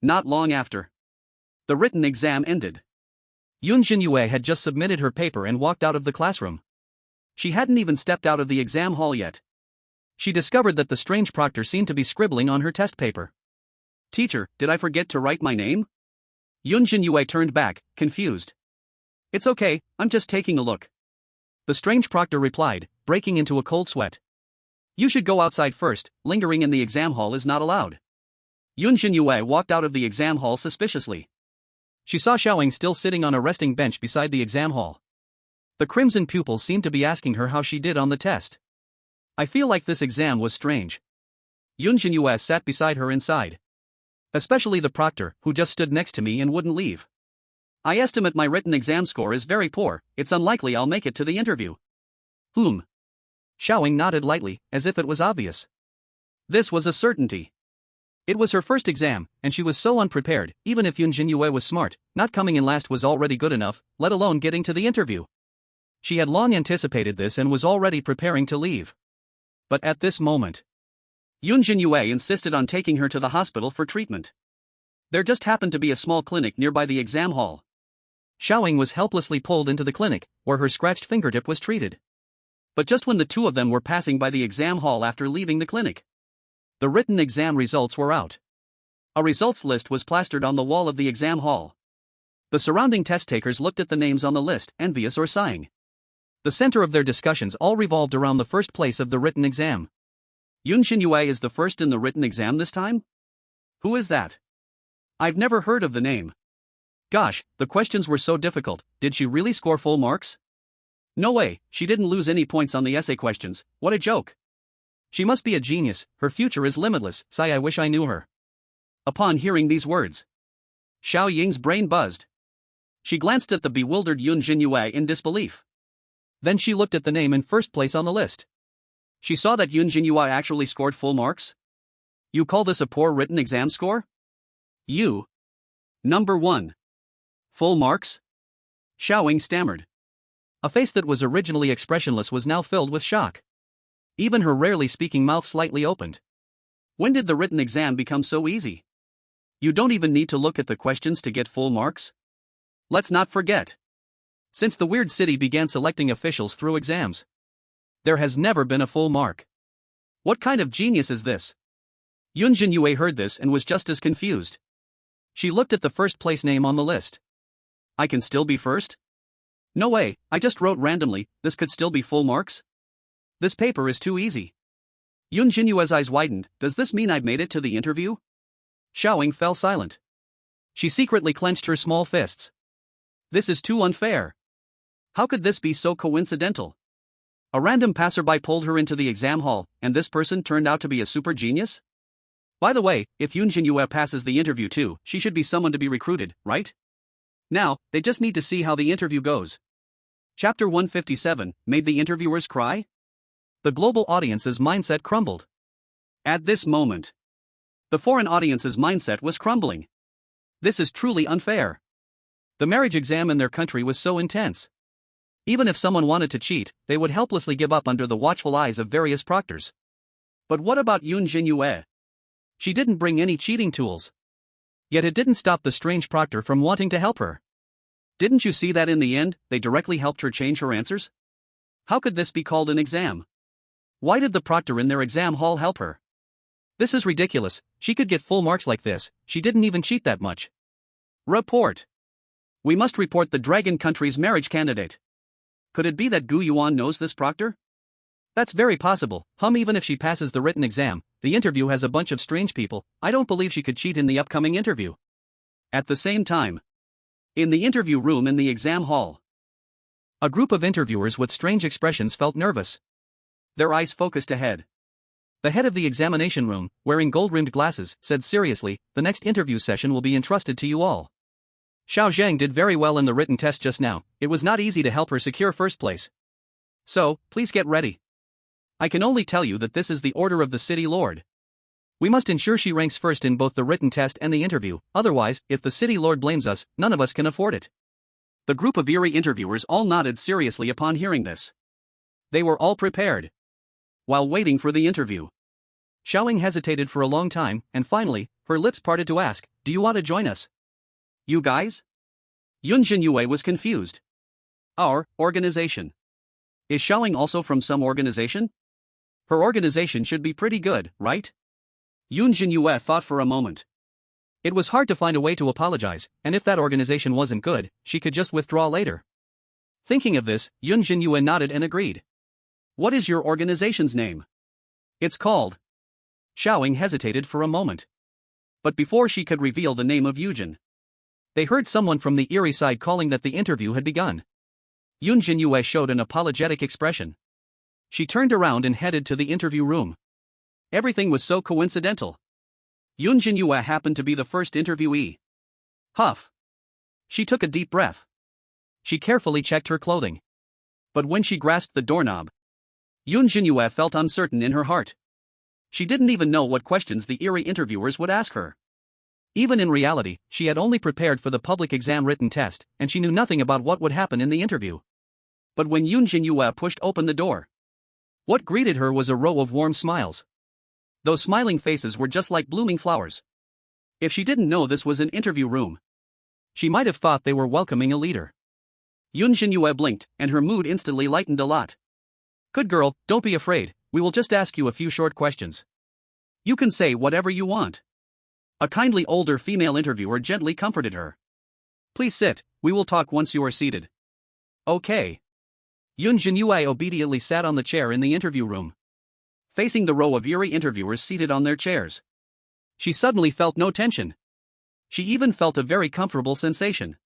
Not long after, the written exam ended. Yun Zhenyue had just submitted her paper and walked out of the classroom. She hadn't even stepped out of the exam hall yet. She discovered that the strange proctor seemed to be scribbling on her test paper. Teacher, did I forget to write my name? Yun Zhenyue turned back, confused. It's okay, I'm just taking a look. The strange proctor replied, breaking into a cold sweat. You should go outside first, lingering in the exam hall is not allowed. Yun Zhenyue walked out of the exam hall suspiciously. She saw Xiaoying still sitting on a resting bench beside the exam hall. The crimson pupil seemed to be asking her how she did on the test. I feel like this exam was strange. Yun Zhenyue sat beside her inside. Especially the proctor, who just stood next to me and wouldn't leave. I estimate my written exam score is very poor, it's unlikely I'll make it to the interview. Xiaoying nodded lightly, as if it was obvious. This was a certainty. It was her first exam, and she was so unprepared. Even if Yun Zhenyue was smart, not coming in last was already good enough, let alone getting to the interview. She had long anticipated this and was already preparing to leave. But at this moment, Yun Zhenyue insisted on taking her to the hospital for treatment. There just happened to be a small clinic nearby the exam hall. Xiaoying was helplessly pulled into the clinic, where her scratched fingertip was treated. But just when the two of them were passing by the exam hall after leaving the clinic, the written exam results were out. A results list was plastered on the wall of the exam hall. The surrounding test takers looked at the names on the list, envious or sighing. The center of their discussions all revolved around the first place of the written exam. Yun Zhenyue is the first in the written exam this time? Who is that? I've never heard of the name. Gosh, the questions were so difficult. Did she really score full marks? No way, she didn't lose any points on the essay questions. What a joke. She must be a genius, her future is limitless. Sigh, I wish I knew her. Upon hearing these words, Xiaoying's brain buzzed. She glanced at the bewildered Yun Zhenyue in disbelief. Then she looked at the name in first place on the list. She saw that Yun Zhenyue actually scored full marks. You call this a poor written exam score? You. Number 1. Full marks? Xiaoying stammered. A face that was originally expressionless was now filled with shock. Even her rarely speaking mouth slightly opened. When did the written exam become so easy? You don't even need to look at the questions to get full marks? Let's not forget. Since the weird city began selecting officials through exams, there has never been a full mark. What kind of genius is this? Yun Zhenyue heard this and was just as confused. She looked at the first place name on the list. I can still be first? No way, I just wrote randomly, this could still be full marks? This paper is too easy. Yun Zhenyue's eyes widened, does this mean I've made it to the interview? Xiaoying fell silent. She secretly clenched her small fists. This is too unfair. How could this be so coincidental? A random passerby pulled her into the exam hall, and this person turned out to be a super genius? By the way, if Yun Zhenyue passes the interview too, she should be someone to be recruited, right? Now, they just need to see how the interview goes. Chapter 157, Made the Interviewers Cry? The global audience's mindset crumbled. At this moment, the foreign audience's mindset was crumbling. This is truly unfair. The marriage exam in their country was so intense. Even if someone wanted to cheat, they would helplessly give up under the watchful eyes of various proctors. But what about Yun Zhenyue? She didn't bring any cheating tools. Yet it didn't stop the strange proctor from wanting to help her. Didn't you see that in the end, they directly helped her change her answers? How could this be called an exam? Why did the proctor in their exam hall help her? This is ridiculous, she could get full marks like this, she didn't even cheat that much. Report. We must report the dragon country's marriage candidate. Could it be that Gu Yuan knows this proctor? That's very possible, even if she passes the written exam, the interview has a bunch of strange people, I don't believe she could cheat in the upcoming interview. At the same time, in the interview room in the exam hall, a group of interviewers with strange expressions felt nervous. Their eyes focused ahead. The head of the examination room, wearing gold-rimmed glasses, said seriously, the next interview session will be entrusted to you all. Xiao Zhang did very well in the written test just now, it was not easy to help her secure first place. So, please get ready. I can only tell you that this is the order of the city lord. We must ensure she ranks first in both the written test and the interview, otherwise, if the city lord blames us, none of us can afford it. The group of Eerie interviewers all nodded seriously upon hearing this. They were all prepared. While waiting for the interview, Xiaoying hesitated for a long time, and finally, her lips parted to ask, do you want to join us? You guys? Yun Zhenyue was confused. Our organization. Is Xiaoying also from some organization? Her organization should be pretty good, right? Yun Zhenyue thought for a moment. It was hard to find a way to apologize, and if that organization wasn't good, she could just withdraw later. Thinking of this, Yun Zhenyue nodded and agreed. What is your organization's name? It's called. Xiaoying hesitated for a moment. But before she could reveal the name of Yujin, they heard someone from the Eerie side calling that the interview had begun. Yun Zhenyue showed an apologetic expression. She turned around and headed to the interview room. Everything was so coincidental. Yun Zhenyue happened to be the first interviewee. Huff. She took a deep breath. She carefully checked her clothing. But when she grasped the doorknob, Yun Zhenyue felt uncertain in her heart. She didn't even know what questions the Eerie interviewers would ask her. Even in reality, she had only prepared for the public exam written test, and she knew nothing about what would happen in the interview. But when Yun Zhenyue pushed open the door, what greeted her was a row of warm smiles. Those smiling faces were just like blooming flowers. If she didn't know this was an interview room, she might have thought they were welcoming a leader. Yun Zhenyue blinked, and her mood instantly lightened a lot. Good girl, don't be afraid, we will just ask you a few short questions. You can say whatever you want. A kindly older female interviewer gently comforted her. Please sit, we will talk once you are seated. Okay. Yun Zhenyue obediently sat on the chair in the interview room, facing the row of Eerie interviewers seated on their chairs. She suddenly felt no tension. She even felt a very comfortable sensation.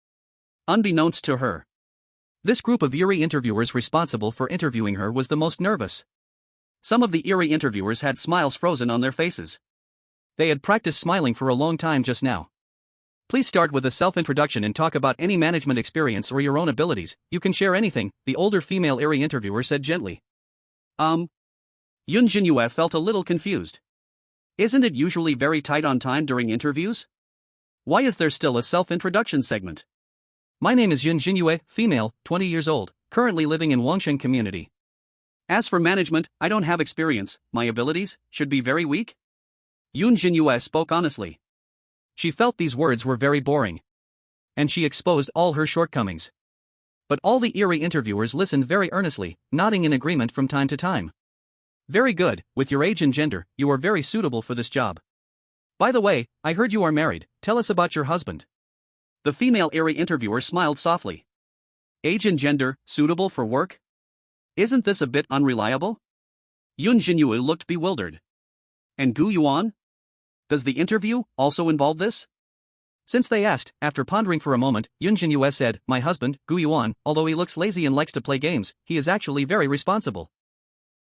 Unbeknownst to her, this group of Eerie interviewers responsible for interviewing her was the most nervous. Some of the Eerie interviewers had smiles frozen on their faces. They had practiced smiling for a long time just now. Please start with a self-introduction and talk about any management experience or your own abilities. You can share anything, the older female Eerie interviewer said gently. Yun Zhenyue felt a little confused. Isn't it usually very tight on time during interviews? Why is there still a self-introduction segment? My name is Yun Zhenyue, female, 20 years old, currently living in Wangshen community. As for management, I don't have experience, my abilities should be very weak. Yun Zhenyue spoke honestly. She felt these words were very boring, and she exposed all her shortcomings. But all the Eerie interviewers listened very earnestly, nodding in agreement from time to time. Very good, with your age and gender, you are very suitable for this job. By the way, I heard you are married, tell us about your husband. The female Eerie interviewer smiled softly. Age and gender, suitable for work? Isn't this a bit unreliable? Yun Zhenyue looked bewildered. And Gu Yuan? Does the interview also involve this? Since they asked, after pondering for a moment, Yun Zhenyue said, my husband, Gu Yuan, although he looks lazy and likes to play games, he is actually very responsible.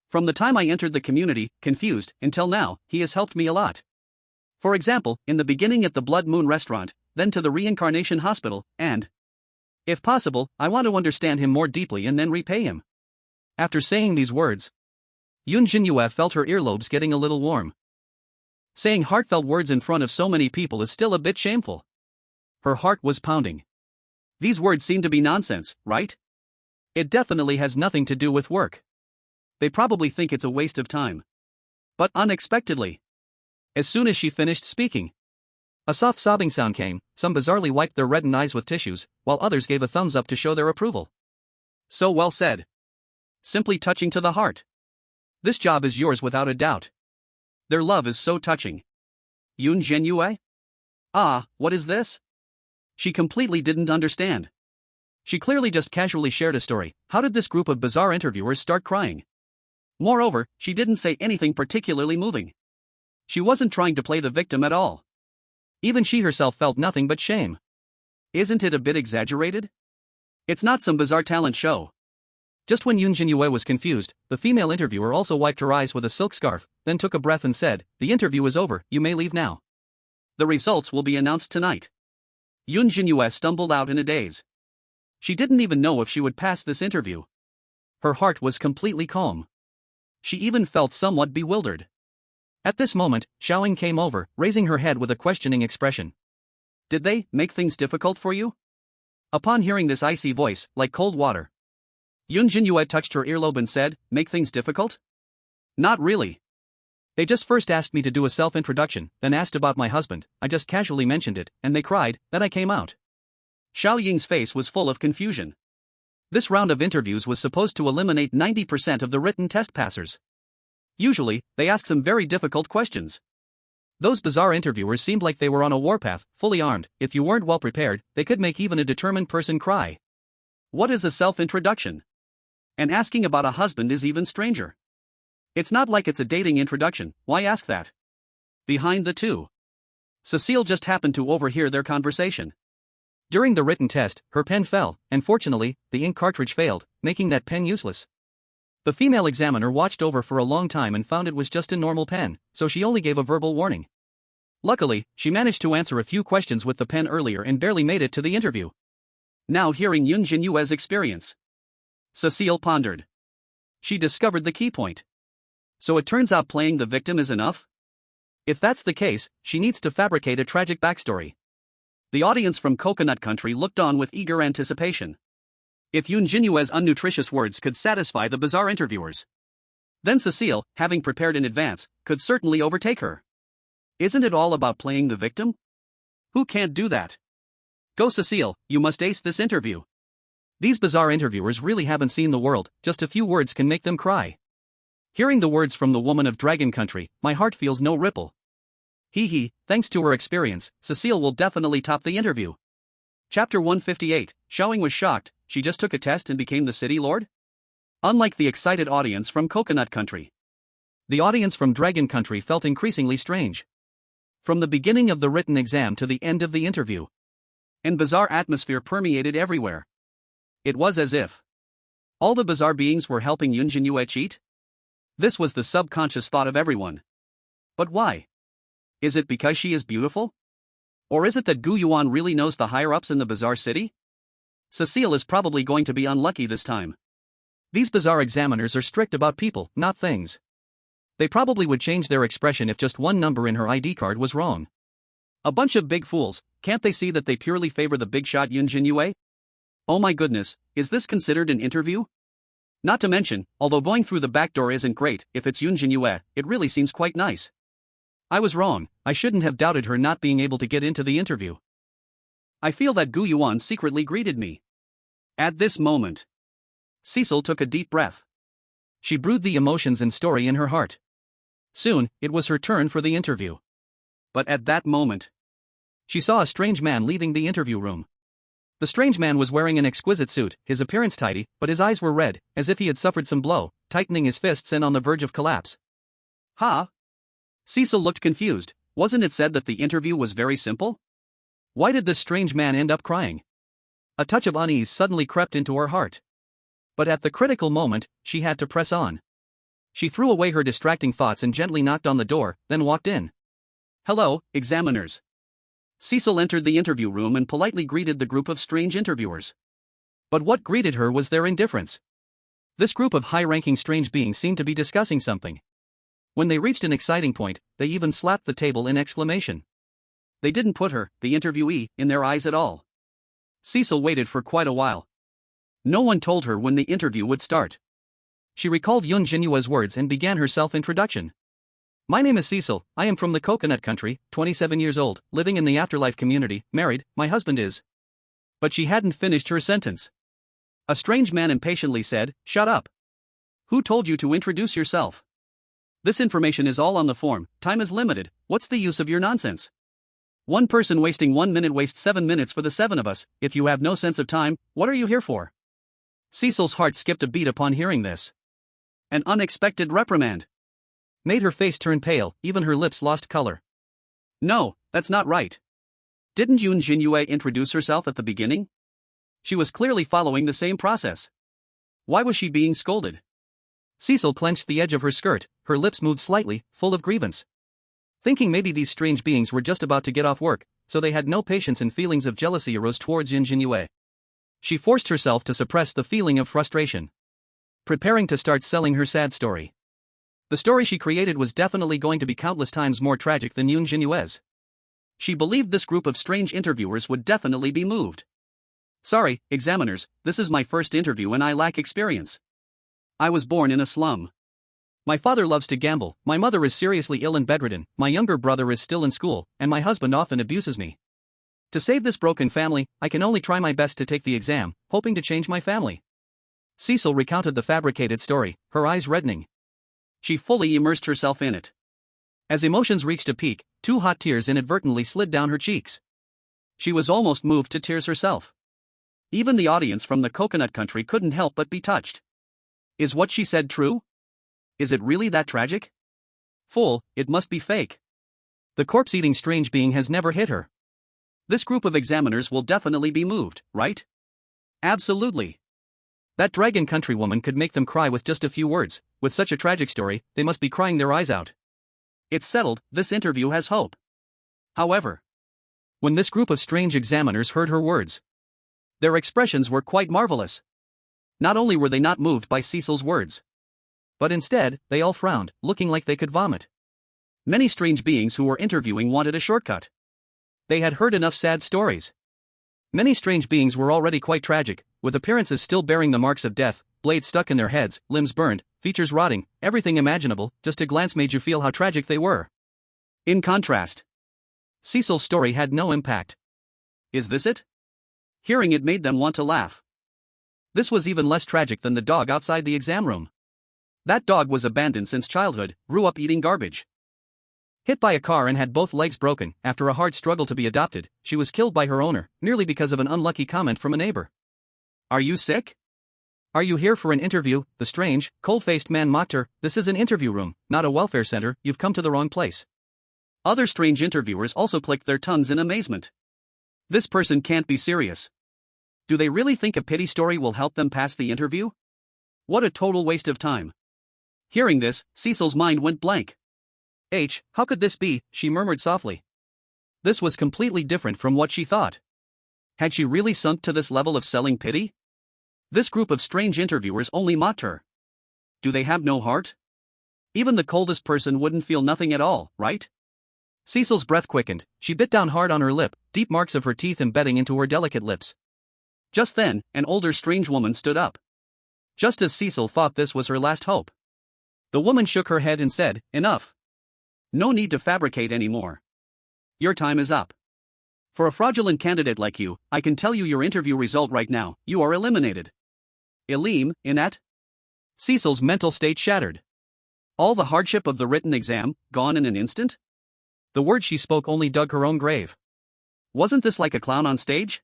From the time I entered the community, confused, until now, he has helped me a lot. For example, in the beginning at the Blood Moon restaurant, then to the reincarnation hospital, and, if possible, I want to understand him more deeply and then repay him. After saying these words, Yun Zhenyue felt her earlobes getting a little warm. Saying heartfelt words in front of so many people is still a bit shameful. Her heart was pounding. These words seem to be nonsense, right? It definitely has nothing to do with work. They probably think it's a waste of time. But unexpectedly, as soon as she finished speaking, a soft sobbing sound came. Some bizarrely wiped their reddened eyes with tissues, while others gave a thumbs up to show their approval. So well said. Simply touching to the heart. This job is yours without a doubt. Their love is so touching. Yun Zhenyue? Ah, what is this? She completely didn't understand. She clearly just casually shared a story. How did this group of bizarre interviewers start crying? Moreover, she didn't say anything particularly moving. She wasn't trying to play the victim at all. Even she herself felt nothing but shame. Isn't it a bit exaggerated? It's not some bizarre talent show. Just when Yun Zhenyue was confused, the female interviewer also wiped her eyes with a silk scarf, then took a breath and said, the interview is over, you may leave now. The results will be announced tonight. Yun Zhenyue stumbled out in a daze. She didn't even know if she would pass this interview. Her heart was completely calm. She even felt somewhat bewildered. At this moment, Xiaoying came over, raising her head with a questioning expression. Did they make things difficult for you? Upon hearing this icy voice, like cold water, Yun Zhenyue touched her earlobe and said, make things difficult? Not really. They just first asked me to do a self-introduction, then asked about my husband, I just casually mentioned it, and they cried, then I came out. Xiaoying's face was full of confusion. This round of interviews was supposed to eliminate 90% of the written test passers. Usually, they ask some very difficult questions. Those bizarre interviewers seemed like they were on a warpath, fully armed. If you weren't well prepared, they could make even a determined person cry. What is a self-introduction? And asking about a husband is even stranger. It's not like it's a dating introduction, why ask that? Behind the two, Cecile just happened to overhear their conversation. During the written test, her pen fell, and fortunately, the ink cartridge failed, making that pen useless. The female examiner watched over for a long time and found it was just a normal pen, so she only gave a verbal warning. Luckily, she managed to answer a few questions with the pen earlier and barely made it to the interview. Now hearing Yun Zhenyue's experience, Cecile pondered. She discovered the key point. So it turns out playing the victim is enough? If that's the case, she needs to fabricate a tragic backstory. The audience from Coconut Country looked on with eager anticipation. If Yun Zhenyue's unnutritious words could satisfy the bizarre interviewers, then Cecile, having prepared in advance, could certainly overtake her. Isn't it all about playing the victim? Who can't do that? Go Cecile, you must ace this interview. These bizarre interviewers really haven't seen the world, just a few words can make them cry. Hearing the words from the woman of Dragon Country, my heart feels no ripple. Hee, thanks to her experience, Cecile will definitely top the interview. Chapter 158, Xiaoying was shocked, she just took a test and became the city lord? Unlike the excited audience from Coconut Country, the audience from Dragon Country felt increasingly strange. From the beginning of the written exam to the end of the interview, an bizarre atmosphere permeated everywhere. It was as if all the bizarre beings were helping Yun Zhenyue cheat? This was the subconscious thought of everyone. But why? Is it because she is beautiful? Or is it that Gu Yuan really knows the higher-ups in the bizarre city? Cecile is probably going to be unlucky this time. These bizarre examiners are strict about people, not things. They probably would change their expression if just one number in her ID card was wrong. A bunch of big fools, can't they see that they purely favor the big shot Yun Zhenyue? Oh my goodness, is this considered an interview? Not to mention, although going through the back door isn't great, if it's Yun Zhenyue, it really seems quite nice. I was wrong, I shouldn't have doubted her not being able to get into the interview. I feel that Gu Yuan secretly greeted me. At this moment, Cecile took a deep breath. She brewed the emotions and story in her heart. Soon, it was her turn for the interview. But at that moment, she saw a strange man leaving the interview room. The strange man was wearing an exquisite suit, his appearance tidy, but his eyes were red, as if he had suffered some blow, tightening his fists and on the verge of collapse. Huh? Cecile looked confused. Wasn't it said that the interview was very simple? Why did this strange man end up crying? A touch of unease suddenly crept into her heart. But at the critical moment, she had to press on. She threw away her distracting thoughts and gently knocked on the door, then walked in. Hello, examiners. Cecile entered the interview room and politely greeted the group of strange interviewers. But what greeted her was their indifference. This group of high-ranking strange beings seemed to be discussing something. When they reached an exciting point, they even slapped the table in exclamation. They didn't put her, the interviewee, in their eyes at all. Cecile waited for quite a while. No one told her when the interview would start. She recalled Yun Zhenyue's words and began her self-introduction. My name is Cecile, I am from the Coconut Country, 27 years old, living in the afterlife community, married, my husband is. But she hadn't finished her sentence. A strange man impatiently said, "Shut up. Who told you to introduce yourself? This information is all on the form, time is limited, what's the use of your nonsense? One person wasting 1 minute wastes 7 minutes for the 7 of us, if you have no sense of time, what are you here for?" Cecile's heart skipped a beat upon hearing this. An unexpected reprimand made her face turn pale, even her lips lost color. No, that's not right. Didn't Yun Zhenyue introduce herself at the beginning? She was clearly following the same process. Why was she being scolded? Cecile clenched the edge of her skirt, her lips moved slightly, full of grievance. Thinking maybe these strange beings were just about to get off work, so they had no patience and feelings of jealousy arose towards Yun Zhenyue. She forced herself to suppress the feeling of frustration, preparing to start selling her sad story. The story she created was definitely going to be countless times more tragic than Yun Zhenyue's. She believed this group of strange interviewers would definitely be moved. Sorry, examiners, this is my first interview and I lack experience. I was born in a slum. My father loves to gamble, my mother is seriously ill and bedridden, my younger brother is still in school, and my husband often abuses me. To save this broken family, I can only try my best to take the exam, hoping to change my family. Cecile recounted the fabricated story, her eyes reddening. She fully immersed herself in it. As emotions reached a peak, 2 hot tears inadvertently slid down her cheeks. She was almost moved to tears herself. Even the audience from the Coconut Country couldn't help but be touched. Is what she said true? Is it really that tragic? Fool, it must be fake. The corpse-eating strange being has never hit her. This group of examiners will definitely be moved, right? Absolutely. That Dragon Country woman could make them cry with just a few words. With such a tragic story, they must be crying their eyes out. It's settled, this interview has hope. However, when this group of strange examiners heard her words, their expressions were quite marvelous. Not only were they not moved by Cecile's words, But instead, they all frowned, looking like they could vomit. Many strange beings who were interviewing wanted a shortcut. They had heard enough sad stories. Many strange beings were already quite tragic, with appearances still bearing the marks of death, blades stuck in their heads, limbs burned, features rotting, everything imaginable. Just a glance made you feel how tragic they were. In contrast, Cecil's story had no impact. Is this it? Hearing it made them want to laugh. This was even less tragic than the dog outside the exam room. That dog was abandoned since childhood, grew up eating garbage. Hit by a car and had both legs broken. After a hard struggle to be adopted, she was killed by her owner, merely because of an unlucky comment from a neighbor. Are you sick? Are you here for an interview? The strange, cold-faced man mocked her. This is an interview room, not a welfare center. You've come to the wrong place. Other strange interviewers also clicked their tongues in amazement. This person can't be serious. Do they really think a pity story will help them pass the interview? What a total waste of time. Hearing this, Cecil's mind went blank. How could this be? She murmured softly. This was completely different from what she thought. Had she really sunk to this level of selling pity? This group of strange interviewers only mocked her. Do they have no heart? Even the coldest person wouldn't feel nothing at all, right? Cecil's breath quickened. She bit down hard on her lip, deep marks of her teeth embedding into her delicate lips. Just then, an older strange woman stood up. Just as Cecil thought this was her last hope. The woman shook her head and said, "Enough. No need to fabricate anymore. Your time is up. For a fraudulent candidate like you, I can tell you your interview result right now. You are eliminated." Inat? Cecil's mental state shattered. All the hardship of the written exam, gone in an instant? The words she spoke only dug her own grave. Wasn't this like a clown on stage?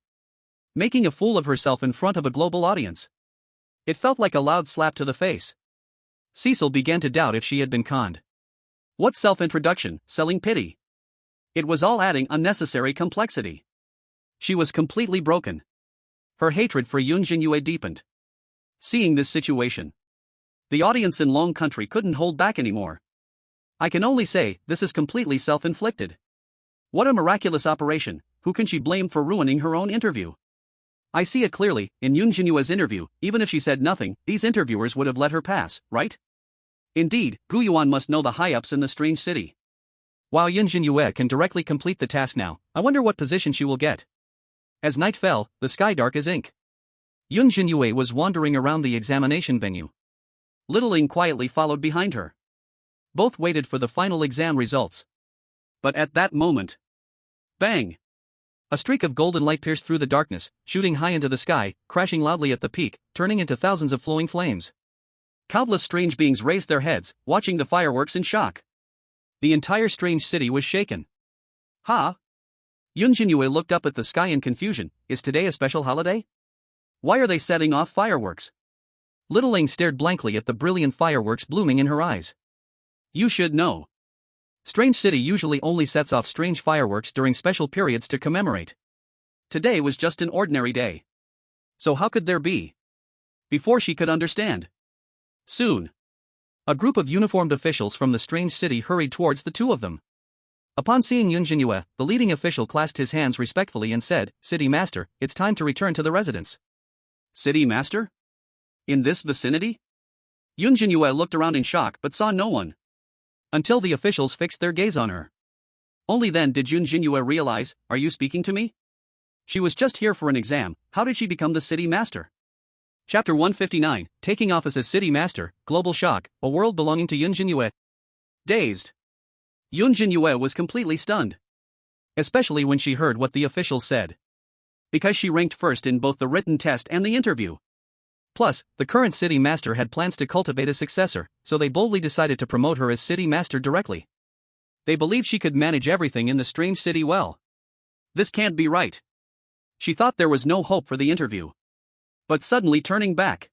Making a fool of herself in front of a global audience. It felt like a loud slap to the face. Cecil began to doubt if she had been conned. What self-introduction, selling pity? It was all adding unnecessary complexity. She was completely broken. Her hatred for Yun Zhenyue deepened. Seeing this situation, the audience in Long Country couldn't hold back anymore. I can only say, this is completely self-inflicted. What a miraculous operation. Who can she blame for ruining her own interview? I see it clearly. In Yun Zhenyue's interview, even if she said nothing, these interviewers would have let her pass, right? Indeed, Gu Yuan must know the high-ups in the strange city. While Yun Zhenyue can directly complete the task now, I wonder what position she will get. As night fell, the sky dark as ink. Yun Zhenyue was wandering around the examination venue. Little Ling quietly followed behind her. Both waited for the final exam results. But at that moment, bang! A streak of golden light pierced through the darkness, shooting high into the sky, crashing loudly at the peak, turning into thousands of flowing flames. Countless strange beings raised their heads, watching the fireworks in shock. The entire strange city was shaken. Yun Zhenyue looked up at the sky in confusion. Is today a special holiday? Why are they setting off fireworks? Little Ling stared blankly at the brilliant fireworks blooming in her eyes. You should know. Strange City usually only sets off strange fireworks during special periods to commemorate. Today was just an ordinary day. So how could there be? Before she could understand. Soon, a group of uniformed officials from the strange city hurried towards the two of them. Upon seeing Yun Zhenyue, the leading official clasped his hands respectfully and said, "City Master, it's time to return to the residence." City Master? In this vicinity? Yun Zhenyue looked around in shock but saw no one. Until the officials fixed their gaze on her. Only then did Yun Zhenyue realize, "Are you speaking to me?" She was just here for an exam. How did she become the city master? Chapter 159, Taking Office as City Master, Global Shock, a world belonging to Yun Zhenyue. Dazed. Yun Zhenyue was completely stunned. Especially when she heard what the officials said. Because she ranked first in both the written test and the interview. Plus, the current city master had plans to cultivate a successor, so they boldly decided to promote her as city master directly. They believed she could manage everything in the strange city well. This can't be right. She thought there was no hope for the interview. But suddenly turning back.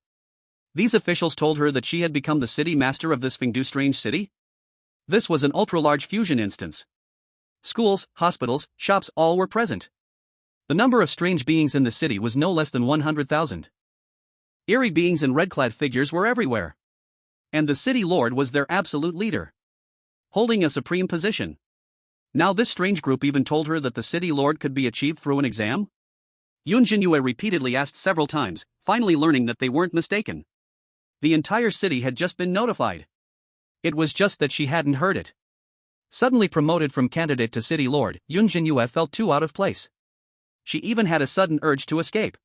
These officials told her that she had become the city master of this Fengdu strange city? This was an ultra-large fusion instance. Schools, hospitals, shops all were present. The number of strange beings in the city was no less than 100,000. Eerie beings and red-clad figures were everywhere. And the city lord was their absolute leader. Holding a supreme position. Now this strange group even told her that the city lord could be achieved through an exam? Yun Zhenyue repeatedly asked several times, finally learning that they weren't mistaken. The entire city had just been notified. It was just that she hadn't heard it. Suddenly promoted from candidate to city lord, Yun Zhenyue felt too out of place. She even had a sudden urge to escape.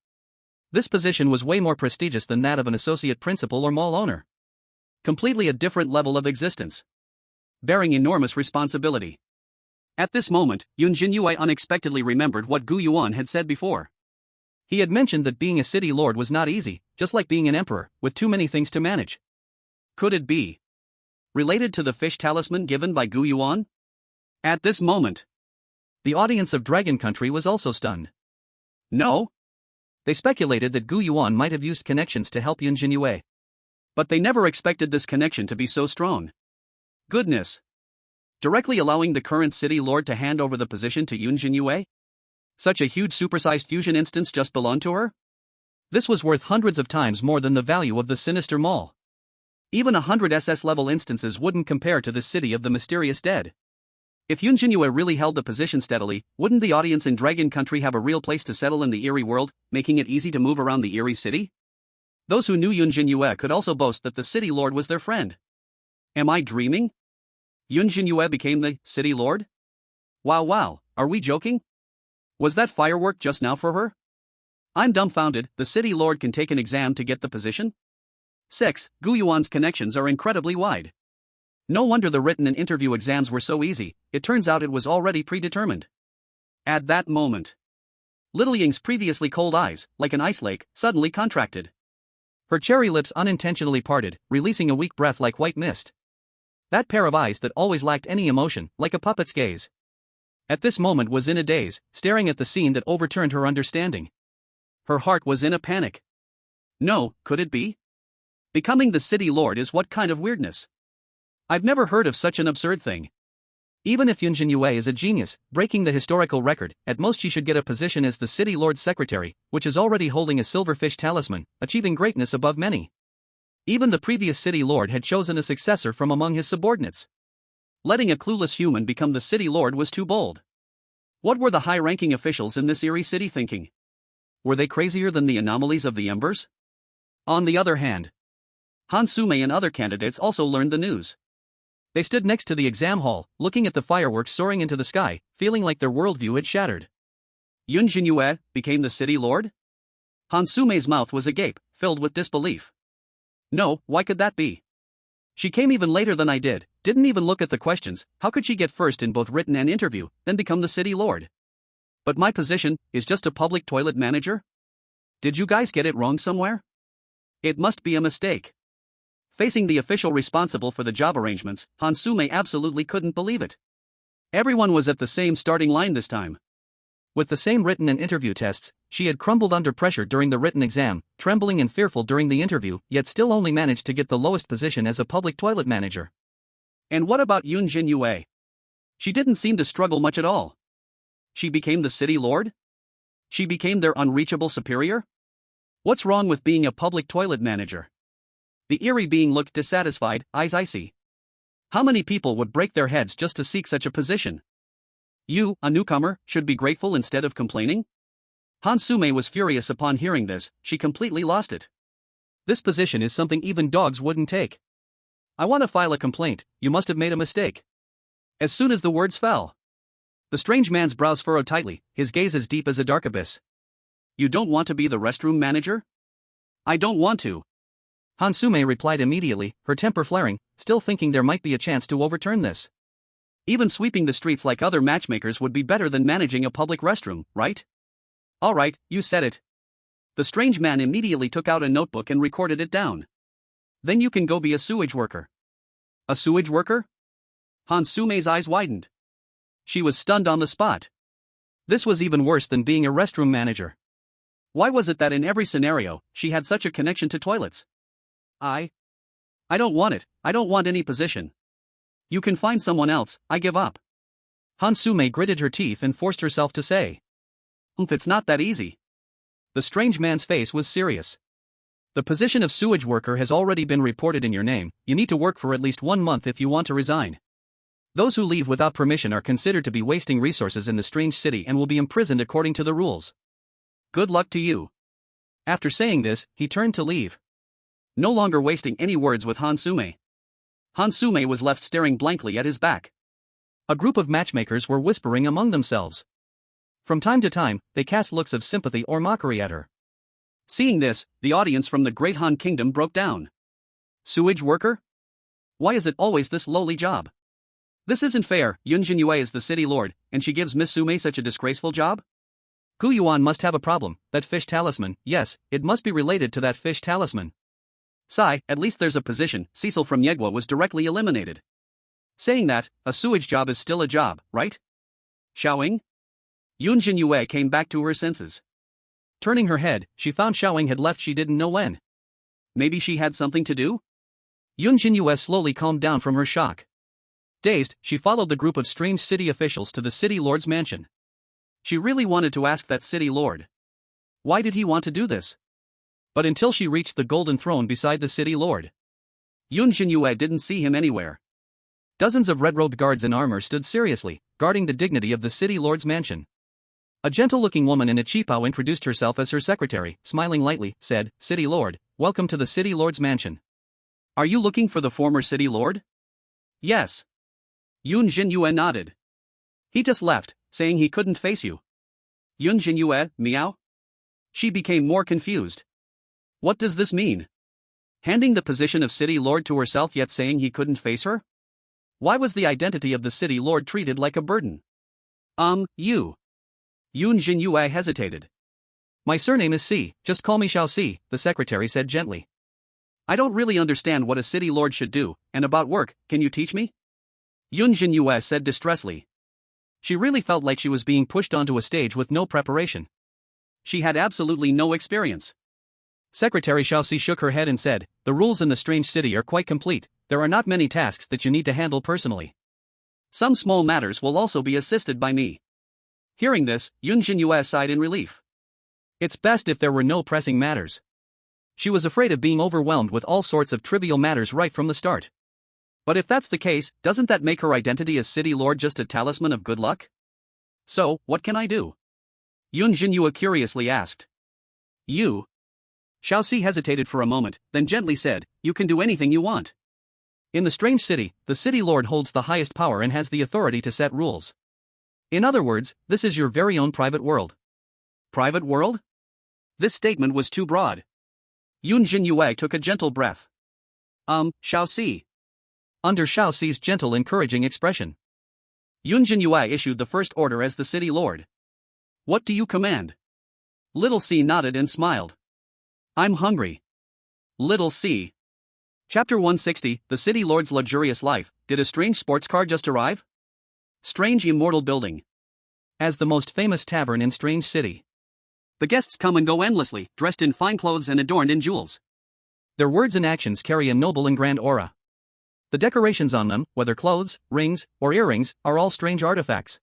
This position was way more prestigious than that of an associate principal or mall owner. Completely a different level of existence. Bearing enormous responsibility. At this moment, Yun Zhenyue unexpectedly remembered what Gu Yuan had said before. He had mentioned that being a city lord was not easy, just like being an emperor, with too many things to manage. Could it be related to the fish talisman given by Gu Yuan? At this moment, the audience of Dragon Country was also stunned. No. They speculated that Gu Yuan might have used connections to help Yun Zhenyue. But they never expected this connection to be so strong. Goodness. Directly allowing the current city lord to hand over the position to Yun Zhenyue? Such a huge supersized fusion instance just belonged to her? This was worth hundreds of times more than the value of the sinister mall. Even 100 SS level instances wouldn't compare to the city of the mysterious dead. If Yun Zhenyue really held the position steadily, wouldn't the audience in Dragon Country have a real place to settle in the Eerie world, making it easy to move around the Eerie city? Those who knew Yun Zhenyue could also boast that the city lord was their friend. Am I dreaming? Yun Zhenyue became the city lord? Wow, are we joking? Was that firework just now for her? I'm dumbfounded. The city lord can take an exam to get the position? 6. Gu Yuan's connections are incredibly wide. No wonder the written and interview exams were so easy. It turns out it was already predetermined. At that moment, Little Ying's previously cold eyes, like an ice lake, suddenly contracted. Her cherry lips unintentionally parted, releasing a weak breath like white mist. That pair of eyes that always lacked any emotion, like a puppet's gaze. At this moment was in a daze, staring at the scene that overturned her understanding. Her heart was in a panic. No, could it be? Becoming the city lord is what kind of weirdness? I've never heard of such an absurd thing. Even if Yun Zhenyue is a genius, breaking the historical record, at most she should get a position as the city lord's secretary, which is already holding a silverfish talisman, achieving greatness above many. Even the previous city lord had chosen a successor from among his subordinates. Letting a clueless human become the city lord was too bold. What were the high-ranking officials in this Eerie city thinking? Were they crazier than the anomalies of the embers? On the other hand, Han Sume and other candidates also learned the news. They stood next to the exam hall, looking at the fireworks soaring into the sky, feeling like their worldview had shattered. Yun Zhenyue became the city lord? Han Sume's mouth was agape, filled with disbelief. No, why could that be? She came even later than I did, didn't even look at the questions. How could she get first in both written and interview, then become the city lord? But my position is just a public toilet manager? Did you guys get it wrong somewhere? It must be a mistake. Facing the official responsible for the job arrangements, Han Sume absolutely couldn't believe it. Everyone was at the same starting line this time. With the same written and interview tests, she had crumbled under pressure during the written exam, trembling and fearful during the interview, yet still only managed to get the lowest position as a public toilet manager. And what about Yun Zhenyue? She didn't seem to struggle much at all. She became the city lord? She became their unreachable superior? What's wrong with being a public toilet manager? The Eerie being looked dissatisfied, eyes icy. How many people would break their heads just to seek such a position? You, a newcomer, should be grateful instead of complaining? Han Sume was furious upon hearing this. She completely lost it. This position is something even dogs wouldn't take. I want to file a complaint. You must have made a mistake. As soon as the words fell, the strange man's brows furrowed tightly, his gaze as deep as a dark abyss. You don't want to be the restroom manager? I don't want to. Han Sume replied immediately, her temper flaring, still thinking there might be a chance to overturn this. Even sweeping the streets like other matchmakers would be better than managing a public restroom, right? All right, you said it. The strange man immediately took out a notebook and recorded it down. Then you can go be a sewage worker. A sewage worker? Han Sume's eyes widened. She was stunned on the spot. This was even worse than being a restroom manager. Why was it that in every scenario, she had such a connection to toilets? I don't want it. I don't want any position. You can find someone else. I give up. Han Sume gritted her teeth and forced herself to say, It's not that easy. The strange man's face was serious. The position of sewage worker has already been reported in your name. You need to work for at least 1 month if you want to resign. Those who leave without permission are considered to be wasting resources in the strange city and will be imprisoned according to the rules. Good luck to you. After saying this, he turned to leave. No longer wasting any words with Hansume. Hansume was left staring blankly at his back. A group of matchmakers were whispering among themselves. From time to time, they cast looks of sympathy or mockery at her. Seeing this, the audience from the Great Han Kingdom broke down. Sewage worker? Why is it always this lowly job? This isn't fair. Yun Zhenyue is the city lord, and she gives Miss Sume such a disgraceful job? Gu Yuan must have a problem. That fish talisman, yes, it must be related to that fish talisman. Sigh, at least there's a position. Cecil from Yegua was directly eliminated. Saying that, a sewage job is still a job, right? Xiaoying? Yun Zhenyue came back to her senses. Turning her head, she found Xiaoying had left she didn't know when. Maybe she had something to do? Yun Zhenyue slowly calmed down from her shock. Dazed, she followed the group of strange city officials to the city lord's mansion. She really wanted to ask that city lord. Why did he want to do this? But until she reached the golden throne beside the city lord, Yun Zhenyue didn't see him anywhere. Dozens of red-robed guards in armor stood seriously, guarding the dignity of the city lord's mansion. A gentle-looking woman in a qipao introduced herself as her secretary, smiling lightly, said, "City lord, welcome to the city lord's mansion." Are you looking for the former city lord? Yes. Yun Zhenyue nodded. He just left, saying he couldn't face you. Yun Zhenyue, meow? She became more confused. What does this mean? Handing the position of city lord to herself yet saying he couldn't face her? Why was the identity of the city lord treated like a burden? You. Yun Zhenyue hesitated. My surname is Si, just call me Xiao Si, the secretary said gently. I don't really understand what a city lord should do, and about work, can you teach me? Yun Zhenyue said distressfully. She really felt like she was being pushed onto a stage with no preparation. She had absolutely no experience. Secretary Xiao Si shook her head and said, "The rules in the strange city are quite complete. There are not many tasks that you need to handle personally. Some small matters will also be assisted by me." Hearing this, Yun Zhenyue sighed in relief. It's best if there were no pressing matters. She was afraid of being overwhelmed with all sorts of trivial matters right from the start. But if that's the case, doesn't that make her identity as city lord just a talisman of good luck? So, what can I do? Yun Zhenyue curiously asked. You? Xiao Si hesitated for a moment, then gently said, "You can do anything you want." In the strange city, the city lord holds the highest power and has the authority to set rules. In other words, this is your very own private world. Private world? This statement was too broad. Yun Zhenyue took a gentle breath. Xiao Si. Under Xiao Si's gentle encouraging expression, Yun Zhenyue issued the first order as the city lord. What do you command? Little Si nodded and smiled. I'm hungry. Little Si. Chapter 160, The City Lord's Luxurious Life. Did a strange sports car just arrive? Strange immortal building. As the most famous tavern in Strange City, the guests come and go endlessly, dressed in fine clothes and adorned in jewels. Their words and actions carry a noble and grand aura. The decorations on them, whether clothes, rings, or earrings, are all strange artifacts.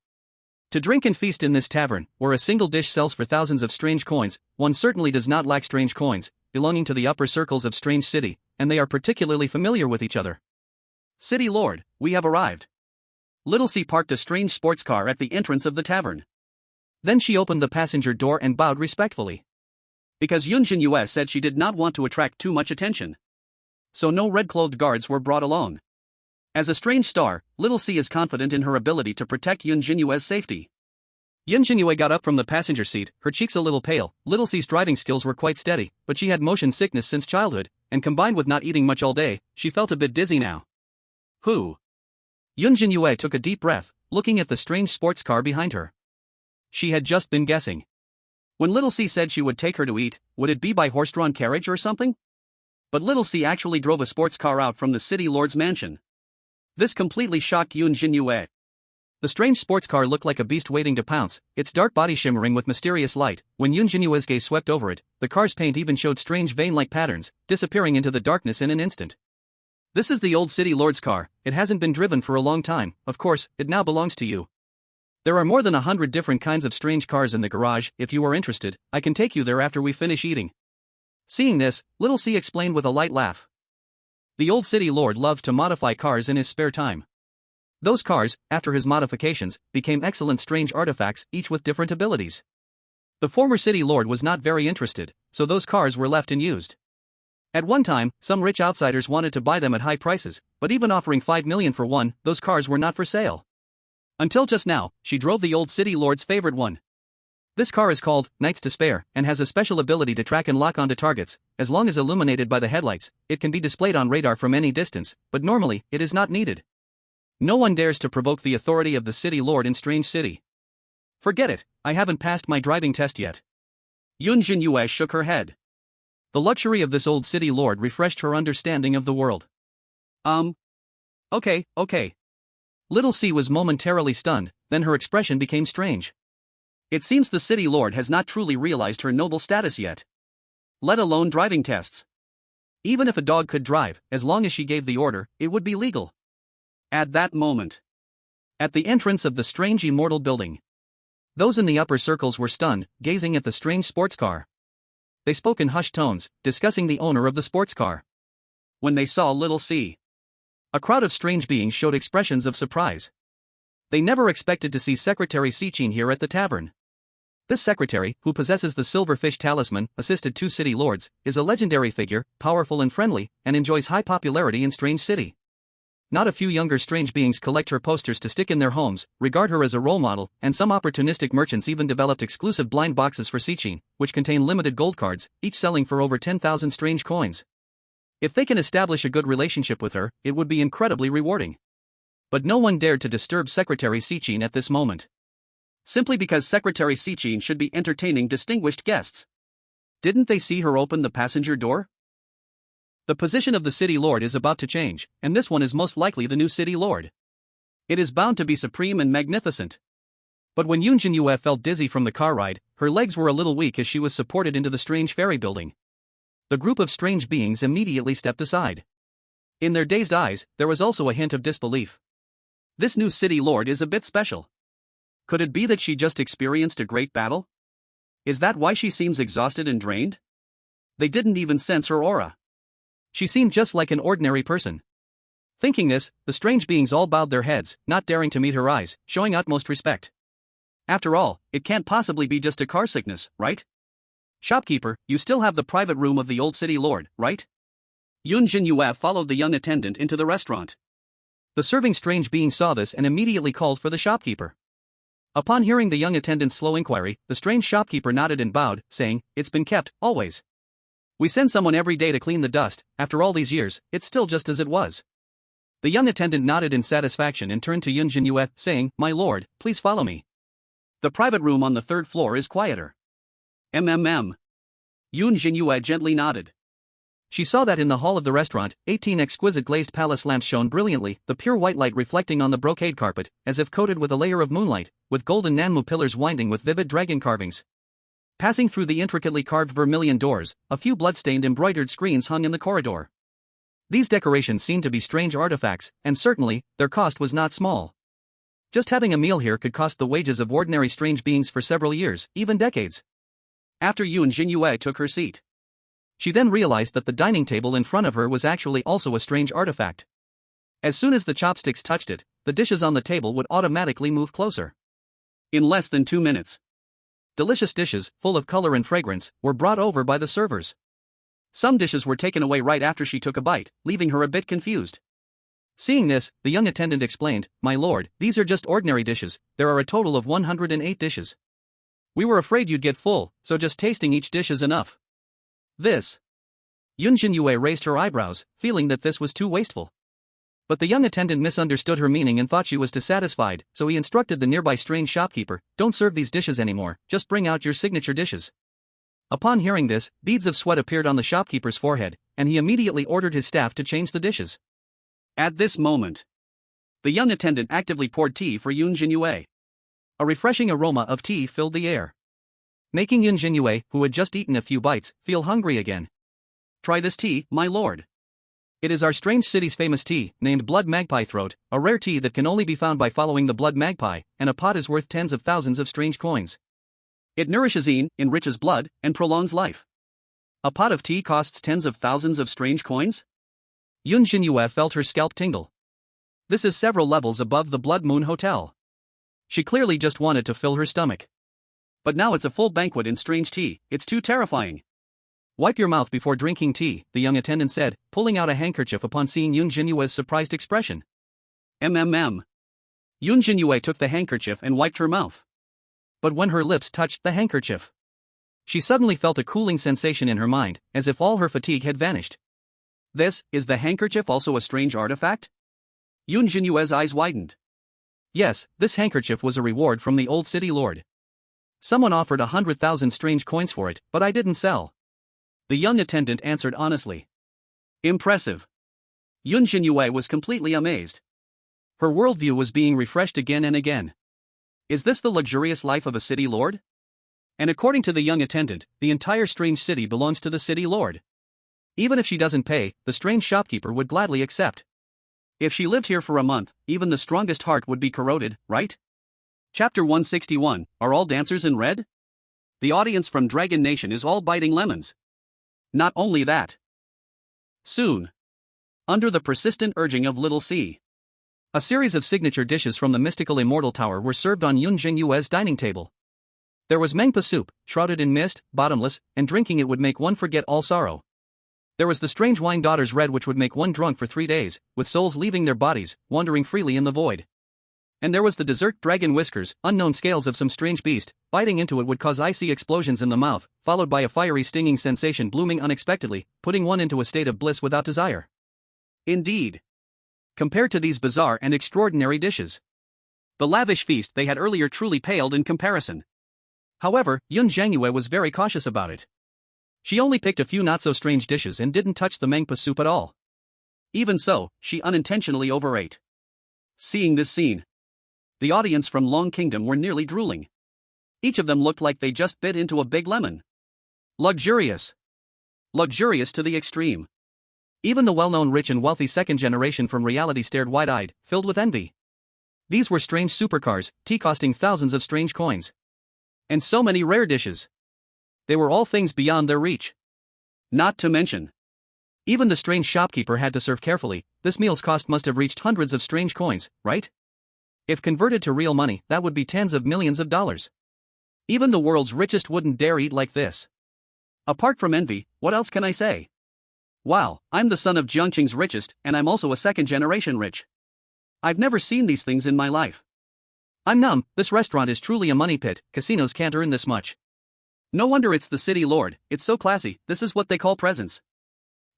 To drink and feast in this tavern, where a single dish sells for thousands of strange coins, one certainly does not lack strange coins, belonging to the upper circles of Strange City, and they are particularly familiar with each other. City Lord, we have arrived. Little Si parked a strange sports car at the entrance of the tavern. Then she opened the passenger door and bowed respectfully. Because Yun Zhenyue said she did not want to attract too much attention. So no red-clothed guards were brought along. As a strange star, Little Si is confident in her ability to protect Yun Zhenyue's safety. Yun Zhenyue got up from the passenger seat, her cheeks a little pale. Little Si's driving skills were quite steady, but she had motion sickness since childhood, and combined with not eating much all day, she felt a bit dizzy now. Who? Yun Zhenyue took a deep breath, looking at the strange sports car behind her. She had just been guessing. When Little Si said she would take her to eat, would it be by horse-drawn carriage or something? But Little Si actually drove a sports car out from the city lord's mansion. This completely shocked Yun Zhenyue. The strange sports car looked like a beast waiting to pounce, its dark body shimmering with mysterious light. When Yun Zhenyue's gaze swept over it, the car's paint even showed strange vein-like patterns, disappearing into the darkness in an instant. This is the old city lord's car. It hasn't been driven for a long time. Of course, it now belongs to you. There are more than 100 different kinds of strange cars in the garage. If you are interested, I can take you there after we finish eating. Seeing this, Little Si explained with a light laugh. The old city lord loved to modify cars in his spare time. Those cars, after his modifications, became excellent strange artifacts, each with different abilities. The former city lord was not very interested, so those cars were left unused. At one time, some rich outsiders wanted to buy them at high prices, but even offering 5 million for one, those cars were not for sale. Until just now, she drove the old city lord's favorite one. This car is called Knight's Despair and has a special ability to track and lock onto targets. As long as illuminated by the headlights, it can be displayed on radar from any distance, but normally, it is not needed. No one dares to provoke the authority of the city lord in Strange City. Forget it, I haven't passed my driving test yet. Yun Zhenyue shook her head. The luxury of this old city lord refreshed her understanding of the world. Okay. Little C was momentarily stunned, then her expression became strange. It seems the city lord has not truly realized her noble status yet. Let alone driving tests. Even if a dog could drive, as long as she gave the order, it would be legal. At that moment, at the entrance of the strange immortal building, those in the upper circles were stunned, gazing at the strange sports car. They spoke in hushed tones, discussing the owner of the sports car. When they saw Little C, a crowd of strange beings showed expressions of surprise. They never expected to see Secretary Sichin here at the tavern. This secretary, who possesses the silverfish talisman, assisted 2 city lords, is a legendary figure, powerful and friendly, and enjoys high popularity in Strange City. Not a few younger strange beings collect her posters to stick in their homes, regard her as a role model, and some opportunistic merchants even developed exclusive blind boxes for Sichin, which contain limited gold cards, each selling for over 10,000 strange coins. If they can establish a good relationship with her, it would be incredibly rewarding. But no one dared to disturb Secretary Sichin at this moment. Simply because Secretary Sichin should be entertaining distinguished guests. Didn't they see her open the passenger door? The position of the city lord is about to change, and this one is most likely the new city lord. It is bound to be supreme and magnificent. But when Yun Zhenyue felt dizzy from the car ride, her legs were a little weak as she was supported into the strange ferry building. The group of strange beings immediately stepped aside. In their dazed eyes, there was also a hint of disbelief. This new city lord is a bit special. Could it be that she just experienced a great battle? Is that why she seems exhausted and drained? They didn't even sense her aura. She seemed just like an ordinary person. Thinking this, the strange beings all bowed their heads, not daring to meet her eyes, showing utmost respect. After all, it can't possibly be just a car sickness, right? Shopkeeper, you still have the private room of the old city lord, right? Yun Zhenyue followed the young attendant into the restaurant. The serving strange being saw this and immediately called for the shopkeeper. Upon hearing the young attendant's slow inquiry, the strange shopkeeper nodded and bowed, saying, "It's been kept, always. We send someone every day to clean the dust. After all these years, it's still just as it was." The young attendant nodded in satisfaction and turned to Yun Zhenyue, saying, "My lord, please follow me. The private room on the 3rd floor is quieter." Yun Zhenyue gently nodded. She saw that in the hall of the restaurant, 18 exquisite glazed palace lamps shone brilliantly, the pure white light reflecting on the brocade carpet, as if coated with a layer of moonlight, with golden Nanmu pillars winding with vivid dragon carvings. Passing through the intricately carved vermilion doors, a few blood-stained embroidered screens hung in the corridor. These decorations seemed to be strange artifacts, and certainly, their cost was not small. Just having a meal here could cost the wages of ordinary strange beings for several years, even decades. After Yun Zhenyue took her seat, she then realized that the dining table in front of her was actually also a strange artifact. As soon as the chopsticks touched it, the dishes on the table would automatically move closer. In less than 2 minutes, delicious dishes, full of color and fragrance, were brought over by the servers. Some dishes were taken away right after she took a bite, leaving her a bit confused. Seeing this, the young attendant explained, "My lord, these are just ordinary dishes, there are a total of 108 dishes. We were afraid you'd get full, so just tasting each dish is enough." This. Yun Zhenyue raised her eyebrows, feeling that this was too wasteful. But the young attendant misunderstood her meaning and thought she was dissatisfied, so he instructed the nearby strange shopkeeper, "Don't serve these dishes anymore, just bring out your signature dishes." Upon hearing this, beads of sweat appeared on the shopkeeper's forehead, and he immediately ordered his staff to change the dishes. At this moment, the young attendant actively poured tea for Yun Zhenyue. A refreshing aroma of tea filled the air, making Yun Zhenyue, who had just eaten a few bites, feel hungry again. "Try this tea, my lord. It is our strange city's famous tea, named Blood Magpie Throat, a rare tea that can only be found by following the blood magpie, and a pot is worth tens of thousands of strange coins. It nourishes enriches blood, and prolongs life. A pot of tea costs tens of thousands of strange coins?" Yun Zhenyue felt her scalp tingle. This is several levels above the Blood Moon Hotel. She clearly just wanted to fill her stomach. But now it's a full banquet in strange tea, it's too terrifying. Wipe your mouth before drinking tea, the young attendant said, pulling out a handkerchief upon seeing Yun Zhenyue's surprised expression. MMM. Yun Zhenyue took the handkerchief and wiped her mouth. But when her lips touched the handkerchief, she suddenly felt a cooling sensation in her mind, as if all her fatigue had vanished. Is the handkerchief also a strange artifact? Yun Zhenyue's eyes widened. Yes, this handkerchief was a reward from the old city lord. Someone offered 100,000 strange coins for it, but I didn't sell. The young attendant answered honestly. Impressive. Yun Zhenyue was completely amazed. Her worldview was being refreshed again and again. Is this the luxurious life of a city lord? And according to the young attendant, the entire strange city belongs to the city lord. Even if she doesn't pay, the strange shopkeeper would gladly accept. If she lived here for a month, even the strongest heart would be corroded, right? Chapter 161, Are all dancers in red? The audience from Dragon Nation is all biting lemons. Not only that. Soon, under the persistent urging of Little C, a series of signature dishes from the mystical Immortal Tower were served on Yun Zhenyue's dining table. There was mangpa soup, shrouded in mist, bottomless, and drinking it would make one forget all sorrow. There was the strange wine Daughter's Red, which would make one drunk for 3 days, with souls leaving their bodies, wandering freely in the void. And there was the dessert Dragon Whiskers, unknown scales of some strange beast. Biting into it would cause icy explosions in the mouth, followed by a fiery stinging sensation blooming unexpectedly, putting one into a state of bliss without desire. Indeed. Compared to these bizarre and extraordinary dishes, the lavish feast they had earlier truly paled in comparison. However, Yun Zhenyue was very cautious about it. She only picked a few not-so-strange dishes and didn't touch the mangpa soup at all. Even so, she unintentionally overate. Seeing this scene, the audience from Long Kingdom were nearly drooling. Each of them looked like they just bit into a big lemon. Luxurious. Luxurious to the extreme. Even the well-known rich and wealthy second generation from reality stared wide-eyed, filled with envy. These were strange supercars, tea costing thousands of strange coins. And so many rare dishes. They were all things beyond their reach. Not to mention, even the strange shopkeeper had to serve carefully. This meal's cost must have reached hundreds of strange coins, right? If converted to real money, that would be tens of millions of dollars. Even the world's richest wouldn't dare eat like this. Apart from envy, what else can I say? Wow, I'm the son of Jiangqing's richest, and I'm also a second-generation rich. I've never seen these things in my life. I'm numb. This restaurant is truly a money pit. Casinos can't earn this much. No wonder it's the city lord. It's so classy. This is what they call presents.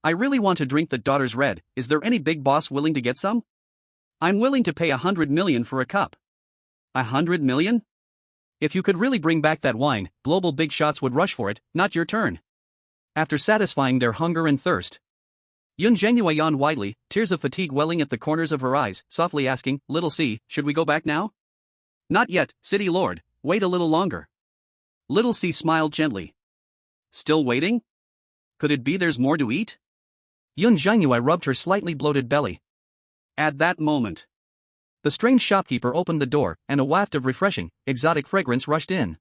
I really want to drink the Daughter's Red. Is there any big boss willing to get some? I'm willing to pay 100 million for a cup. 100 million? If you could really bring back that wine, global big shots would rush for it. Not your turn. After satisfying their hunger and thirst, Yun Zhenyue yawned widely, tears of fatigue welling at the corners of her eyes, softly asking, Little C, should we go back now? Not yet, city lord. Wait a little longer. Little C smiled gently. Still waiting? Could it be there's more to eat? Yun Zhenyue rubbed her slightly bloated belly. At that moment, the strange shopkeeper opened the door, and a waft of refreshing, exotic fragrance rushed in.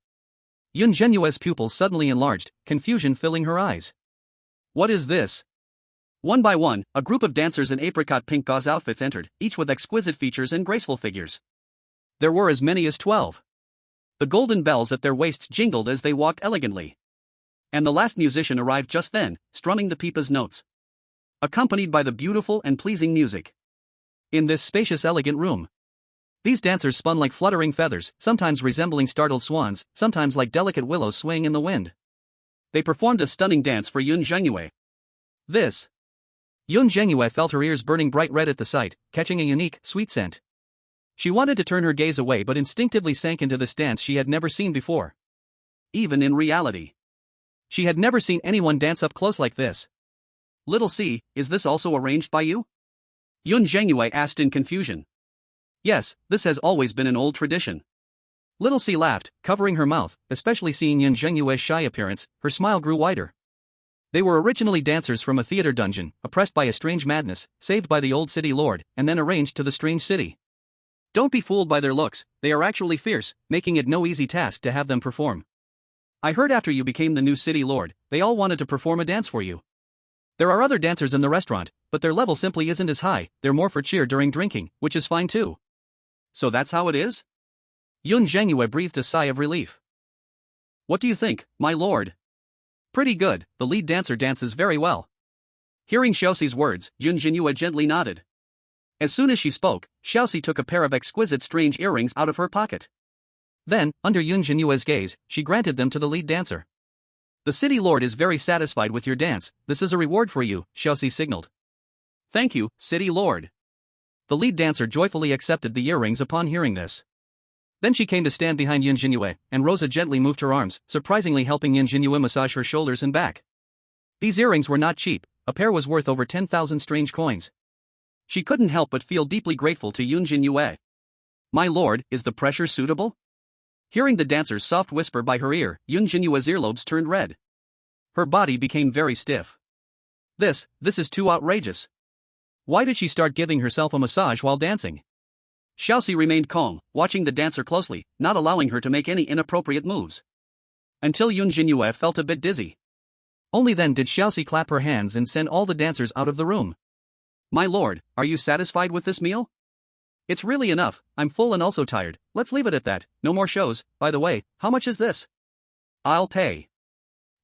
Yun Zhenyue's pupils suddenly enlarged, confusion filling her eyes. What is this? One by one, a group of dancers in apricot pink gauze outfits entered, each with exquisite features and graceful figures. There were as many as 12. The golden bells at their waists jingled as they walked elegantly. And the last musician arrived just then, strumming the pipa's notes, accompanied by the beautiful and pleasing music. In this spacious elegant room, these dancers spun like fluttering feathers, sometimes resembling startled swans, sometimes like delicate willows swaying in the wind. They performed a stunning dance for Yun Zhenyue. Yun Zhenyue felt her ears burning bright red at the sight, catching a unique, sweet scent. She wanted to turn her gaze away but instinctively sank into this dance she had never seen before. Even in reality, she had never seen anyone dance up close like this. Little C, is this also arranged by you? Yun Zhenyue asked in confusion. Yes, this has always been an old tradition. Little C laughed, covering her mouth, especially seeing Yun Zhenyue's shy appearance, her smile grew wider. They were originally dancers from a theater dungeon, oppressed by a strange madness, saved by the old city lord, and then arranged to the strange city. Don't be fooled by their looks, they are actually fierce, making it no easy task to have them perform. I heard after you became the new city lord, they all wanted to perform a dance for you. There are other dancers in the restaurant, but their level simply isn't as high, they're more for cheer during drinking, which is fine too. So that's how it is? Yun Zhenyue breathed a sigh of relief. What do you think, my lord? Pretty good, the lead dancer dances very well. Hearing Xiaoxi's words, Yun Zhenyue gently nodded. As soon as she spoke, Xiaoxi took a pair of exquisite strange earrings out of her pocket. Then, under Yun Zhenyue's gaze, she granted them to the lead dancer. The city lord is very satisfied with your dance, this is a reward for you, Xiaoxi signaled. Thank you, city lord. The lead dancer joyfully accepted the earrings upon hearing this. Then she came to stand behind Yun Zhenyue, and Rosa gently moved her arms, surprisingly helping Yun Zhenyue massage her shoulders and back. These earrings were not cheap, a pair was worth over 10,000 strange coins. She couldn't help but feel deeply grateful to Yun Zhenyue. My lord, is the pressure suitable? Hearing the dancer's soft whisper by her ear, Yun Zhenyue's earlobes turned red. Her body became very stiff. This is too outrageous. Why did she start giving herself a massage while dancing? Xiaoxi remained calm, watching the dancer closely, not allowing her to make any inappropriate moves. Until Yun Zhenyue felt a bit dizzy. Only then did Xiaoxi clap her hands and send all the dancers out of the room. My lord, are you satisfied with this meal? It's really enough, I'm full and also tired, let's leave it at that, no more shows. By the way, how much is this? I'll pay.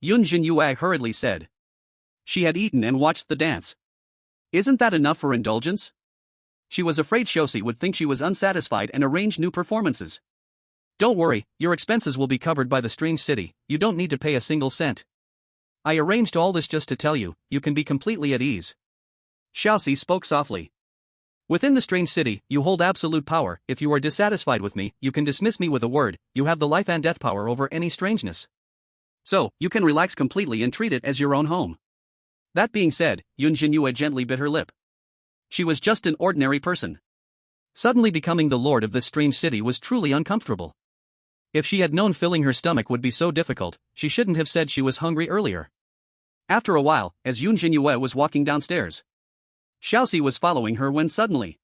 Yun Zhenyue hurriedly said. She had eaten and watched the dance. Isn't that enough for indulgence? She was afraid Xiaoxi would think she was unsatisfied and arrange new performances. Don't worry, your expenses will be covered by the strange city, you don't need to pay a single cent. I arranged all this just to tell you, you can be completely at ease. Xiaoxi spoke softly. Within the strange city, you hold absolute power, if you are dissatisfied with me, you can dismiss me with a word, you have the life and death power over any strangeness. So, you can relax completely and treat it as your own home. That being said, Yun Zhenyue gently bit her lip. She was just an ordinary person. Suddenly becoming the lord of this strange city was truly uncomfortable. If she had known filling her stomach would be so difficult, she shouldn't have said she was hungry earlier. After a while, as Yun Zhenyue was walking downstairs, Xiaoxi was following her when suddenly,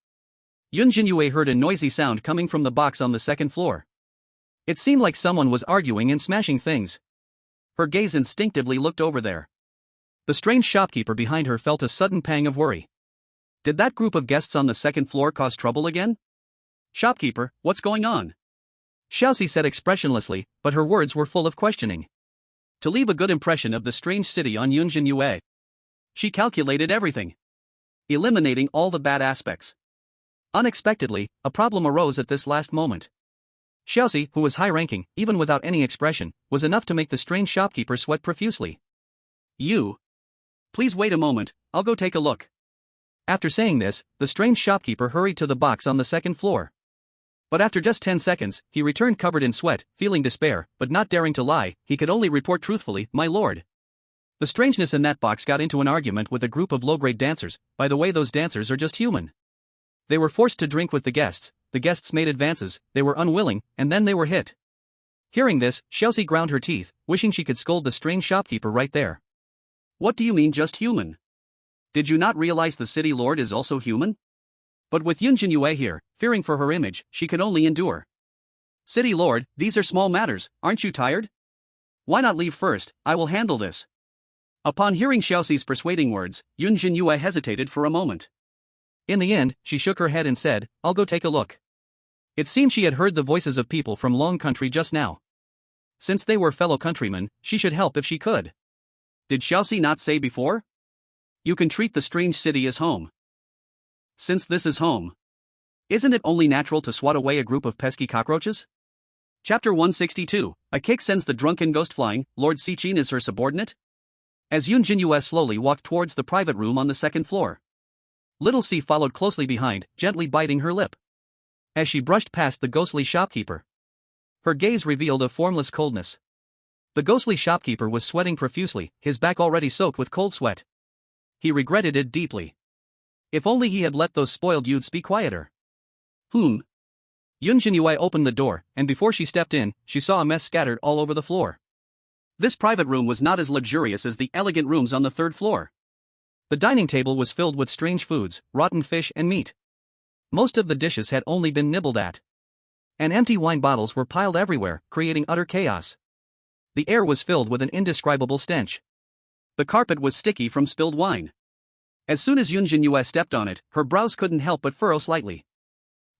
Yun Zhenyue heard a noisy sound coming from the box on the second floor. It seemed like someone was arguing and smashing things. Her gaze instinctively looked over there. The strange shopkeeper behind her felt a sudden pang of worry. Did that group of guests on the second floor cause trouble again? Shopkeeper, what's going on? Xiaoxi said expressionlessly, but her words were full of questioning. To leave a good impression of the strange city on Yun Zhenyue, she calculated everything, eliminating all the bad aspects. Unexpectedly, a problem arose at this last moment. Xiaoxi, who was high-ranking, even without any expression, was enough to make the strange shopkeeper sweat profusely. Please wait a moment, I'll go take a look. After saying this, the strange shopkeeper hurried to the box on the second floor. But after just 10 seconds, he returned covered in sweat, feeling despair, but not daring to lie, he could only report truthfully, my lord. The strangeness in that box got into an argument with a group of low-grade dancers, by the way those dancers are just human. They were forced to drink with the guests made advances, they were unwilling, and then they were hit. Hearing this, Xiaoxi ground her teeth, wishing she could scold the strange shopkeeper right there. What do you mean just human? Did you not realize the city lord is also human? But with Yun Zhenyue here, fearing for her image, she could only endure. City lord, these are small matters, aren't you tired? Why not leave first, I will handle this. Upon hearing Xiaoxi's persuading words, Yun Zhenyue hesitated for a moment. In the end, she shook her head and said, I'll go take a look. It seemed she had heard the voices of people from Long Country just now. Since they were fellow countrymen, she should help if she could. Did Xiaoxi not say before? You can treat the strange city as home. Since this is home, isn't it only natural to swat away a group of pesky cockroaches? Chapter 162, A Cake Sends the Drunken Ghost Flying, Lord Xichin is her subordinate? As Yun Zhenyue slowly walked towards the private room on the second floor, Little C followed closely behind, gently biting her lip. As she brushed past the ghostly shopkeeper, her gaze revealed a formless coldness. The ghostly shopkeeper was sweating profusely, his back already soaked with cold sweat. He regretted it deeply. If only he had let those spoiled youths be quieter. Yun Zhenyue opened the door, and before she stepped in, she saw a mess scattered all over the floor. This private room was not as luxurious as the elegant rooms on the third floor. The dining table was filled with strange foods, rotten fish and meat. Most of the dishes had only been nibbled at. And empty wine bottles were piled everywhere, creating utter chaos. The air was filled with an indescribable stench. The carpet was sticky from spilled wine. As soon as Yun Zhenyue stepped on it, her brows couldn't help but furrow slightly.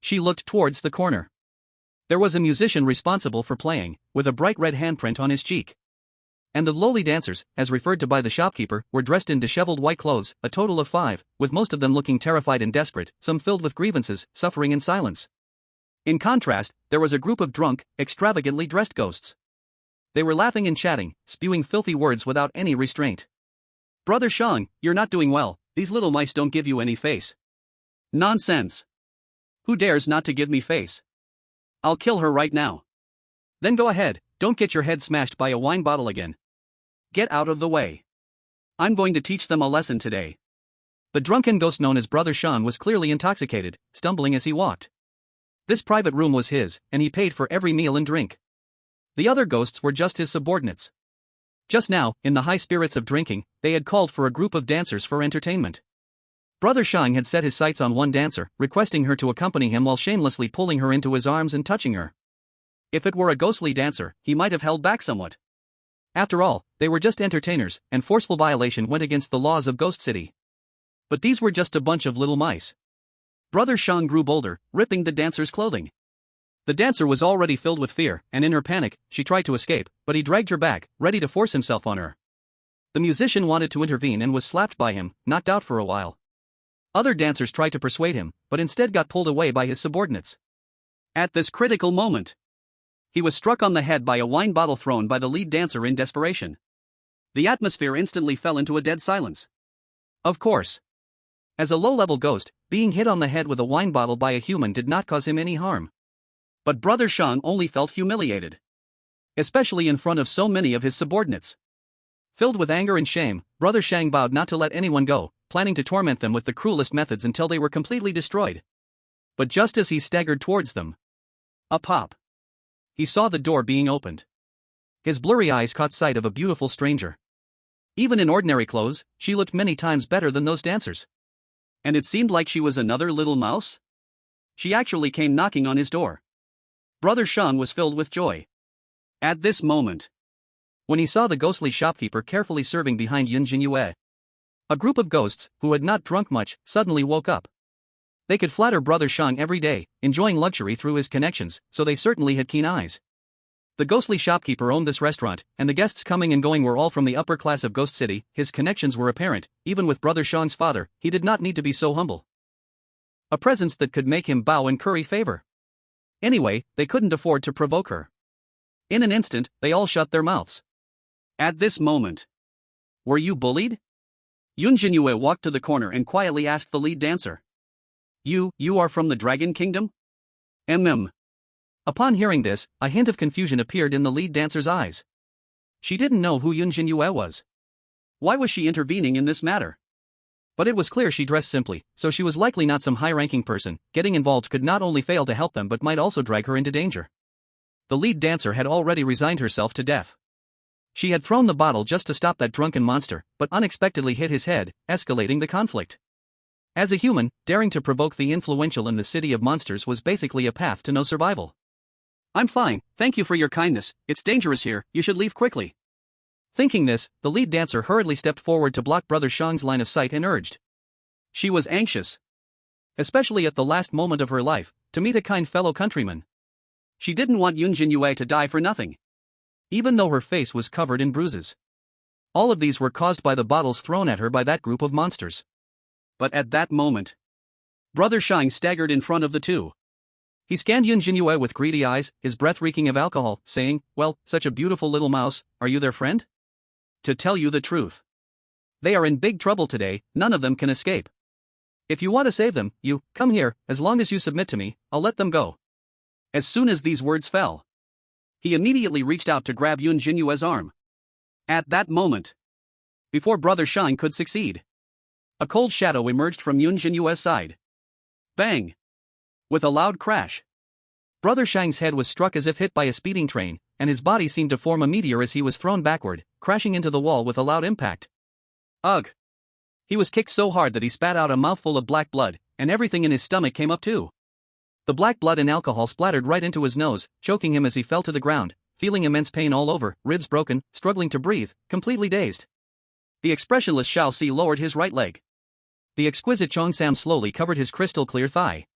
She looked towards the corner. There was a musician responsible for playing, with a bright red handprint on his cheek. And the lowly dancers, as referred to by the shopkeeper, were dressed in disheveled white clothes, a total of 5, with most of them looking terrified and desperate, some filled with grievances, suffering in silence. In contrast, there was a group of drunk, extravagantly dressed ghosts. They were laughing and chatting, spewing filthy words without any restraint. Brother Shang, you're not doing well, these little mice don't give you any face. Nonsense. Who dares not to give me face? I'll kill her right now. Then go ahead, don't get your head smashed by a wine bottle again. Get out of the way. I'm going to teach them a lesson today. The drunken ghost known as Brother Shang was clearly intoxicated, stumbling as he walked. This private room was his, and he paid for every meal and drink. The other ghosts were just his subordinates. Just now, in the high spirits of drinking, they had called for a group of dancers for entertainment. Brother Shang had set his sights on one dancer, requesting her to accompany him while shamelessly pulling her into his arms and touching her. If it were a ghostly dancer, he might have held back somewhat. After all, they were just entertainers, and forceful violation went against the laws of Ghost City. But these were just a bunch of little mice. Brother Shang grew bolder, ripping the dancer's clothing. The dancer was already filled with fear, and in her panic, she tried to escape, but he dragged her back, ready to force himself on her. The musician wanted to intervene and was slapped by him, knocked out for a while. Other dancers tried to persuade him, but instead got pulled away by his subordinates. At this critical moment, he was struck on the head by a wine bottle thrown by the lead dancer in desperation. The atmosphere instantly fell into a dead silence. Of course. As a low-level ghost, being hit on the head with a wine bottle by a human did not cause him any harm. But Brother Shang only felt humiliated. Especially in front of so many of his subordinates. Filled with anger and shame, Brother Shang vowed not to let anyone go, planning to torment them with the cruelest methods until they were completely destroyed. But just as he staggered towards them, a pop. He saw the door being opened. His blurry eyes caught sight of a beautiful stranger. Even in ordinary clothes, she looked many times better than those dancers. And it seemed like she was another little mouse? She actually came knocking on his door. Brother Shang was filled with joy. At this moment, when he saw the ghostly shopkeeper carefully serving behind Yun Zhenyue, a group of ghosts, who had not drunk much, suddenly woke up. They could flatter Brother Shang every day, enjoying luxury through his connections, so they certainly had keen eyes. The ghostly shopkeeper owned this restaurant, and the guests coming and going were all from the upper class of Ghost City. His connections were apparent, even with Brother Shang's father, he did not need to be so humble. A presence that could make him bow and curry favor. Anyway, they couldn't afford to provoke her. In an instant, they all shut their mouths. At this moment, were you bullied? Yun Zhenyue walked to the corner and quietly asked the lead dancer. You are from the Dragon Kingdom? Upon hearing this, a hint of confusion appeared in the lead dancer's eyes. She didn't know who Yun Zhenyue was. Why was she intervening in this matter? But it was clear she dressed simply, so she was likely not some high-ranking person. Getting involved could not only fail to help them but might also drag her into danger. The lead dancer had already resigned herself to death. She had thrown the bottle just to stop that drunken monster, but unexpectedly hit his head, escalating the conflict. As a human, daring to provoke the influential in the city of monsters was basically a path to no survival. I'm fine, thank you for your kindness, it's dangerous here, you should leave quickly. Thinking this, the lead dancer hurriedly stepped forward to block Brother Shang's line of sight and urged. She was anxious, especially at the last moment of her life, to meet a kind fellow countryman. She didn't want Yun Zhenyue to die for nothing. Even though her face was covered in bruises. All of these were caused by the bottles thrown at her by that group of monsters. But at that moment, Brother Shang staggered in front of the two. He scanned Yun Zhenyue with greedy eyes, his breath reeking of alcohol, saying, "Well, such a beautiful little mouse, are you their friend?" To tell you the truth, they are in big trouble today, none of them can escape. If you want to save them, come here, as long as you submit to me, I'll let them go. As soon as these words fell, he immediately reached out to grab Yun Zhenyue's arm. At that moment, before Brother Shang could succeed, a cold shadow emerged from Yun Zhenyue's side. Bang! With a loud crash, Brother Shang's head was struck as if hit by a speeding train, and his body seemed to form a meteor as he was thrown backward, crashing into the wall with a loud impact. Ugh! He was kicked so hard that he spat out a mouthful of black blood, and everything in his stomach came up too. The black blood and alcohol splattered right into his nose, choking him as he fell to the ground, feeling immense pain all over, ribs broken, struggling to breathe, completely dazed. The expressionless Shao Si lowered his right leg. The exquisite Chong Sam slowly covered his crystal-clear thigh.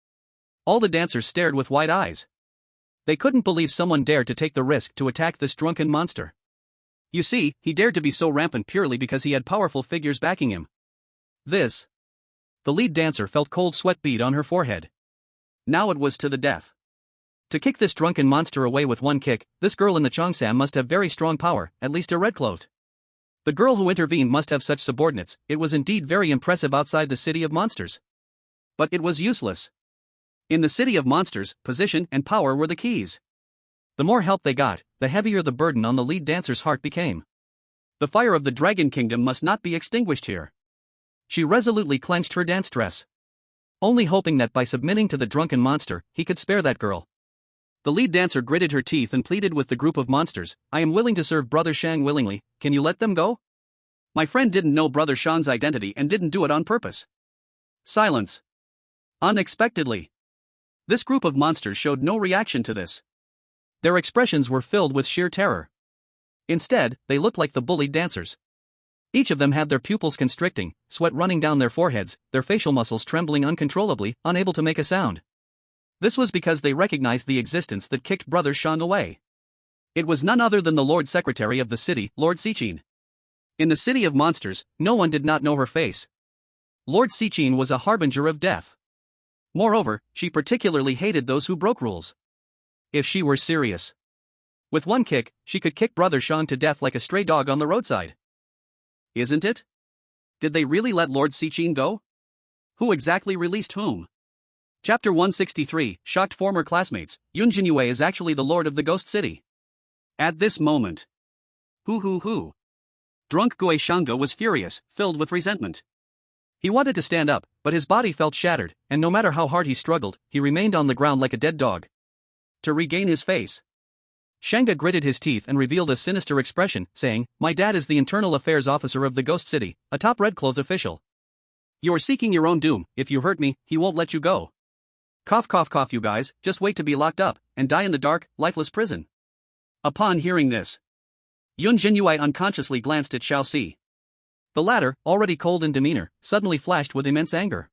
All the dancers stared with wide eyes. They couldn't believe someone dared to take the risk to attack this drunken monster. You see, he dared to be so rampant purely because he had powerful figures backing him. The lead dancer felt cold sweat bead on her forehead. Now it was to the death. To kick this drunken monster away with one kick, this girl in the cheongsam must have very strong power, at least a red-clothed. The girl who intervened must have such subordinates. It was indeed very impressive outside the city of monsters. But it was useless. In the city of monsters, position and power were the keys. The more help they got, the heavier the burden on the lead dancer's heart became. The fire of the Dragon Kingdom must not be extinguished here. She resolutely clenched her dance dress, only hoping that by submitting to the drunken monster, he could spare that girl. The lead dancer gritted her teeth and pleaded with the group of monsters, "I am willing to serve Brother Shang willingly, can you let them go? My friend didn't know Brother Shang's identity and didn't do it on purpose." Silence. Unexpectedly, this group of monsters showed no reaction to this. Their expressions were filled with sheer terror. Instead, they looked like the bullied dancers. Each of them had their pupils constricting, sweat running down their foreheads, their facial muscles trembling uncontrollably, unable to make a sound. This was because they recognized the existence that kicked Brother Shang away. It was none other than the Lord Secretary of the city, Lord Sichin. In the city of monsters, no one did not know her face. Lord Sichin was a harbinger of death. Moreover, she particularly hated those who broke rules. If she were serious, with one kick, she could kick Brother Shang to death like a stray dog on the roadside. Isn't it? Did they really let Lord Sichin go? Who exactly released whom? Chapter 163, Shocked Former Classmates, Yun Zhenyue is actually the Lord of the Ghost City. At this moment. Hoo. Drunk Gue Shanga was furious, filled with resentment. He wanted to stand up, but his body felt shattered, and no matter how hard he struggled, he remained on the ground like a dead dog. To regain his face, Shanga gritted his teeth and revealed a sinister expression, saying, "My dad is the internal affairs officer of the Ghost City, a top red-clothed official. You're seeking your own doom. If you hurt me, he won't let you go. Cough, you guys, just wait to be locked up, and die in the dark, lifeless prison." Upon hearing this, Yun Zhenyue unconsciously glanced at Xiaoxi. The latter, already cold in demeanor, suddenly flashed with immense anger.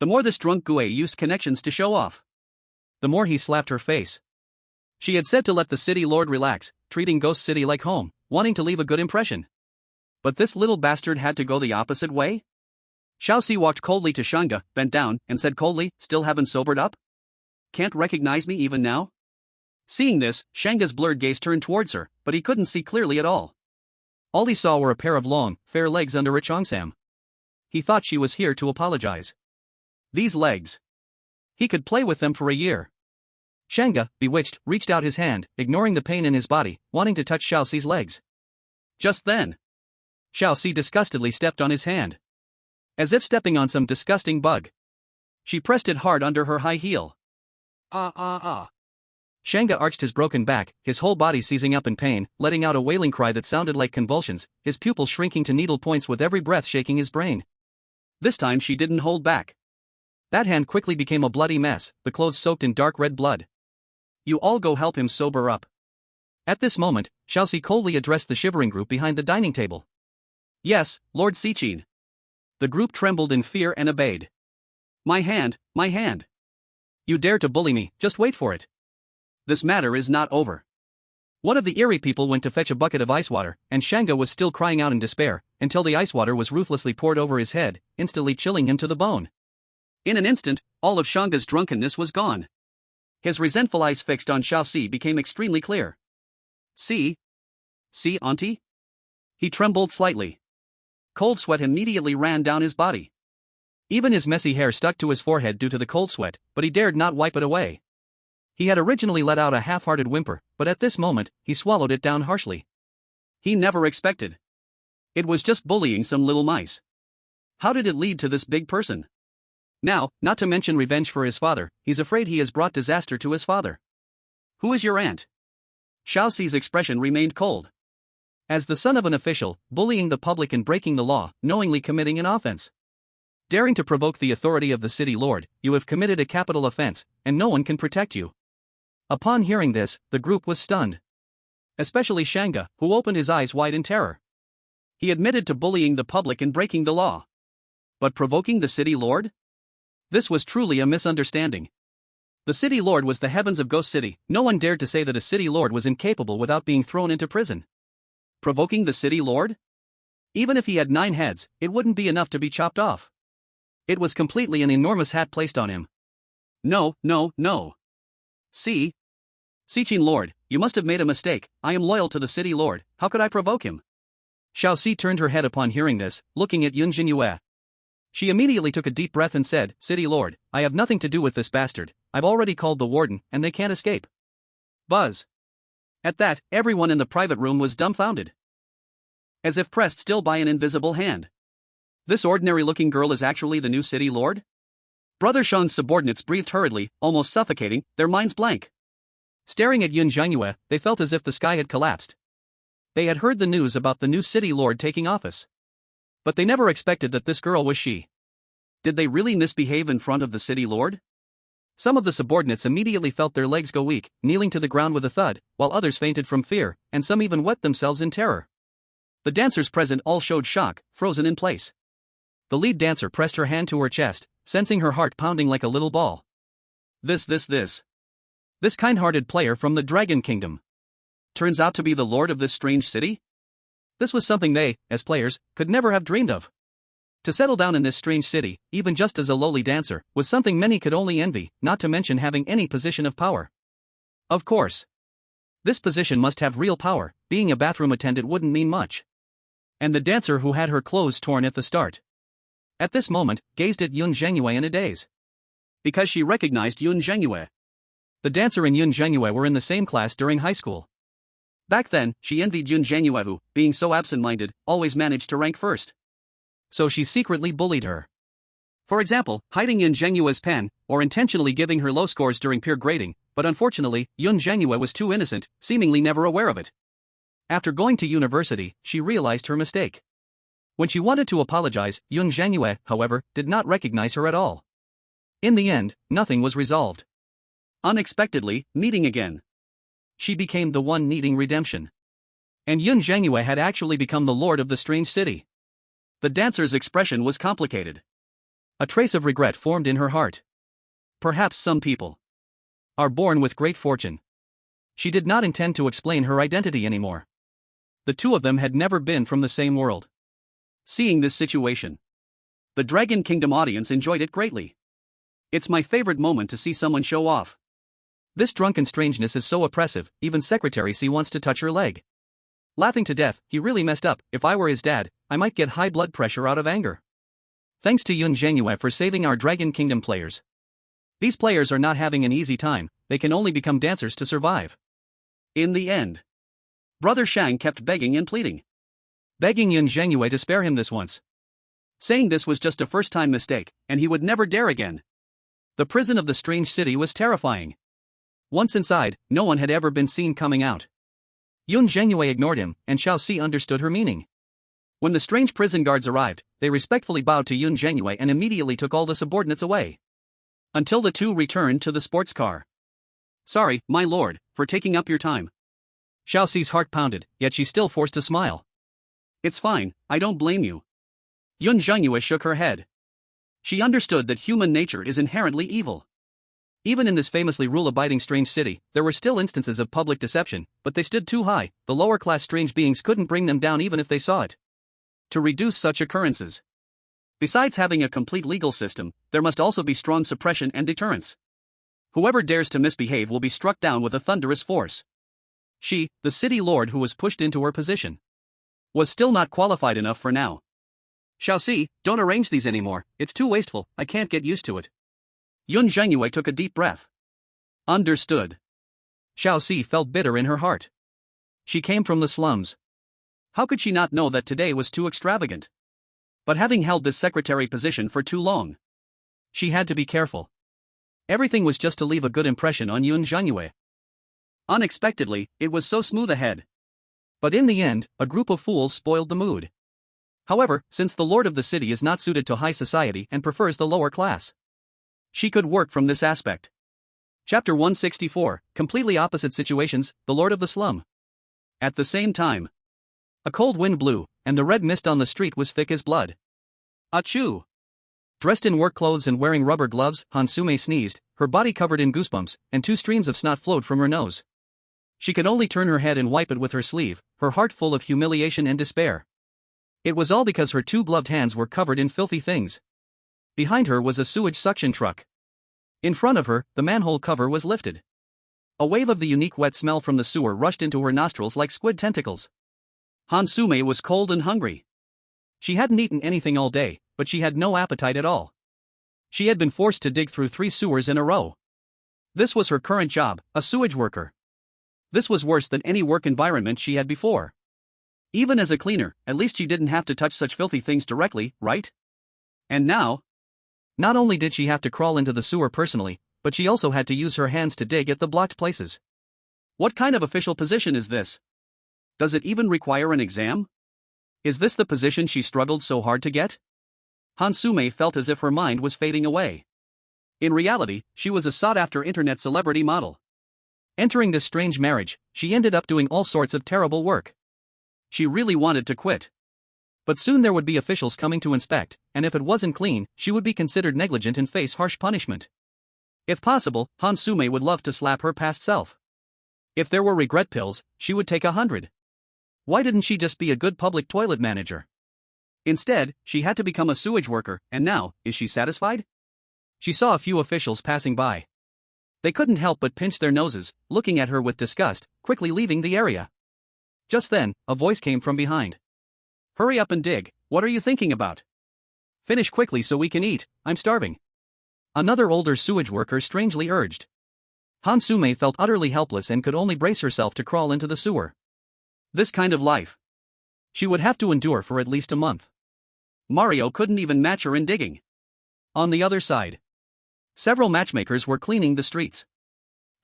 The more this drunk Gue used connections to show off, the more he slapped her face. She had said to let the city lord relax, treating Ghost City like home, wanting to leave a good impression. But this little bastard had to go the opposite way? Xiaoxi walked coldly to Shanga, bent down, and said coldly, "Still haven't sobered up? Can't recognize me even now?" Seeing this, Shanga's blurred gaze turned towards her, but he couldn't see clearly at all. All he saw were a pair of long, fair legs under a cheongsam. He thought she was here to apologize. These legs. He could play with them for a year. Shanga, bewitched, reached out his hand, ignoring the pain in his body, wanting to touch Xiaoxi's legs. Just then, Xiaoxi disgustedly stepped on his hand, as if stepping on some disgusting bug. She pressed it hard under her high heel. Shanga arched his broken back, his whole body seizing up in pain, letting out a wailing cry that sounded like convulsions, his pupils shrinking to needle points with every breath shaking his brain. This time she didn't hold back. That hand quickly became a bloody mess, the clothes soaked in dark red blood. "You all go help him sober up." At this moment, Xiaoxi coldly addressed the shivering group behind the dining table. "Yes, Lord Sichin." The group trembled in fear and obeyed. My hand. You dare to bully me, just wait for it. This matter is not over." One of the Eerie people went to fetch a bucket of ice water, and Shanga was still crying out in despair, until the ice water was ruthlessly poured over his head, instantly chilling him to the bone. In an instant, all of Shanga's drunkenness was gone. His resentful eyes fixed on Xiaoxi became extremely clear. See, auntie?" He trembled slightly. Cold sweat immediately ran down his body. Even his messy hair stuck to his forehead due to the cold sweat, but he dared not wipe it away. He had originally let out a half-hearted whimper, but at this moment, he swallowed it down harshly. He never expected. It was just bullying some little mice. How did it lead to this big person? Now, not to mention revenge for his father, he's afraid he has brought disaster to his father. "Who is your aunt?" Xiaoxi's expression remained cold. As the son of an official, bullying the public and breaking the law, knowingly committing an offense. Daring to provoke the authority of the city lord, you have committed a capital offense, and no one can protect you. Upon hearing this, the group was stunned. Especially Shanga, who opened his eyes wide in terror. He admitted to bullying the public and breaking the law. But provoking the city lord? This was truly a misunderstanding. The city lord was the heavens of Ghost City. No one dared to say that a city lord was incapable without being thrown into prison. Provoking the city lord? Even if he had 9 heads, it wouldn't be enough to be chopped off. It was completely an enormous hat placed on him. No, no, no. See? Sichin Lord, you must have made a mistake. I am loyal to the city lord, how could I provoke him? Xiaoxi turned her head upon hearing this, looking at Yun Zhenyue. She immediately took a deep breath and said, City Lord, I have nothing to do with this bastard, I've already called the warden and they can't escape. Buzz. At that, everyone in the private room was dumbfounded. As if pressed still by an invisible hand. This ordinary-looking girl is actually the new city lord? Brother Sean's subordinates breathed hurriedly, almost suffocating, their minds blank. Staring at Yun Zhenyue, they felt as if the sky had collapsed. They had heard the news about the new city lord taking office. But they never expected that this girl was she. Did they really misbehave in front of the city lord? Some of the subordinates immediately felt their legs go weak, kneeling to the ground with a thud, while others fainted from fear, and some even wet themselves in terror. The dancers present all showed shock, frozen in place. The lead dancer pressed her hand to her chest, sensing her heart pounding like a little ball. This kind-hearted player from the Dragon Kingdom turns out to be the lord of this strange city? This was something they, as players, could never have dreamed of. To settle down in this strange city, even just as a lowly dancer, was something many could only envy, not to mention having any position of power. Of course. This position must have real power, being a bathroom attendant wouldn't mean much. And the dancer who had her clothes torn at the start, at this moment, gazed at Yun Zhenyue in a daze. Because she recognized Yun Zhenyue. The dancer and Yun Zhenyue were in the same class during high school. Back then, she envied Yun Zhenyue who, being so absent-minded, always managed to rank first. So she secretly bullied her. For example, hiding Yun Zhenyue's pen, or intentionally giving her low scores during peer grading, but unfortunately, Yun Zhenyue was too innocent, seemingly never aware of it. After going to university, she realized her mistake. When she wanted to apologize, Yun Zhenyue, however, did not recognize her at all. In the end, nothing was resolved. Unexpectedly, meeting again. She became the one needing redemption. And Yun Zhenyue had actually become the lord of the strange city. The dancer's expression was complicated. A trace of regret formed in her heart. Perhaps some people are born with great fortune. She did not intend to explain her identity anymore. The two of them had never been from the same world. Seeing this situation, the Dragon Kingdom audience enjoyed it greatly. It's my favorite moment to see someone show off. This drunken strangeness is so oppressive, even Secretary C wants to touch her leg. Laughing to death, he really messed up. If I were his dad, I might get high blood pressure out of anger. Thanks to Yun Zhenyue for saving our Dragon Kingdom players. These players are not having an easy time, they can only become dancers to survive. In the end, Brother Shang kept begging and pleading. Begging Yun Zhenyue to spare him this once. Saying this was just a first-time mistake, and he would never dare again. The prison of the strange city was terrifying. Once inside, no one had ever been seen coming out. Yun Zhenyue ignored him, and Xiaoxi understood her meaning. When the strange prison guards arrived, they respectfully bowed to Yun Zhenyue and immediately took all the subordinates away. Until the two returned to the sports car. Sorry, my lord, for taking up your time. Xiaoxi's heart pounded, yet she still forced a smile. It's fine, I don't blame you. Yun Zhenyue shook her head. She understood that human nature is inherently evil. Even in this famously rule-abiding strange city, there were still instances of public deception, but they stood too high, the lower-class strange beings couldn't bring them down even if they saw it. To reduce such occurrences, besides having a complete legal system, there must also be strong suppression and deterrence. Whoever dares to misbehave will be struck down with a thunderous force. She, the city lord who was pushed into her position, was still not qualified enough for now. Xiaoxi, don't arrange these anymore, it's too wasteful, I can't get used to it. Yun Zhenyue took a deep breath. Understood. Xiaoxi felt bitter in her heart. She came from the slums. How could she not know that today was too extravagant? But having held this secretary position for too long, she had to be careful. Everything was just to leave a good impression on Yun Zhenyue. Unexpectedly, it was so smooth ahead. But in the end, a group of fools spoiled the mood. However, since the lord of the city is not suited to high society and prefers the lower class, she could work from this aspect. Chapter 164, Completely Opposite Situations, the Lord of the Slum. At the same time, a cold wind blew, and the red mist on the street was thick as blood. Achoo! Dressed in work clothes and wearing rubber gloves, Hansume sneezed, her body covered in goosebumps, and 2 streams of snot flowed from her nose. She could only turn her head and wipe it with her sleeve, her heart full of humiliation and despair. It was all because her two gloved hands were covered in filthy things. Behind her was a sewage suction truck. In front of her, the manhole cover was lifted. A wave of the unique wet smell from the sewer rushed into her nostrils like squid tentacles. Hansume was cold and hungry. She hadn't eaten anything all day, but she had no appetite at all. She had been forced to dig through 3 sewers in a row. This was her current job, a sewage worker. This was worse than any work environment she had before. Even as a cleaner, at least she didn't have to touch such filthy things directly, right? And now, not only did she have to crawl into the sewer personally, but she also had to use her hands to dig at the blocked places. What kind of official position is this? Does it even require an exam? Is this the position she struggled so hard to get? Hansume felt as if her mind was fading away. In reality, she was a sought-after internet celebrity model. Entering this strange marriage, she ended up doing all sorts of terrible work. She really wanted to quit. But soon there would be officials coming to inspect, and if it wasn't clean, she would be considered negligent and face harsh punishment. If possible, Hansume would love to slap her past self. If there were regret pills, she would take 100. Why didn't she just be a good public toilet manager? Instead, she had to become a sewage worker, and now, is she satisfied? She saw a few officials passing by. They couldn't help but pinch their noses, looking at her with disgust, quickly leaving the area. Just then, a voice came from behind. Hurry up and dig, what are you thinking about? Finish quickly so we can eat, I'm starving. Another older sewage worker strangely urged. Hansume felt utterly helpless and could only brace herself to crawl into the sewer. This kind of life she would have to endure for at least a month. Mario couldn't even match her in digging. On the other side, several matchmakers were cleaning the streets.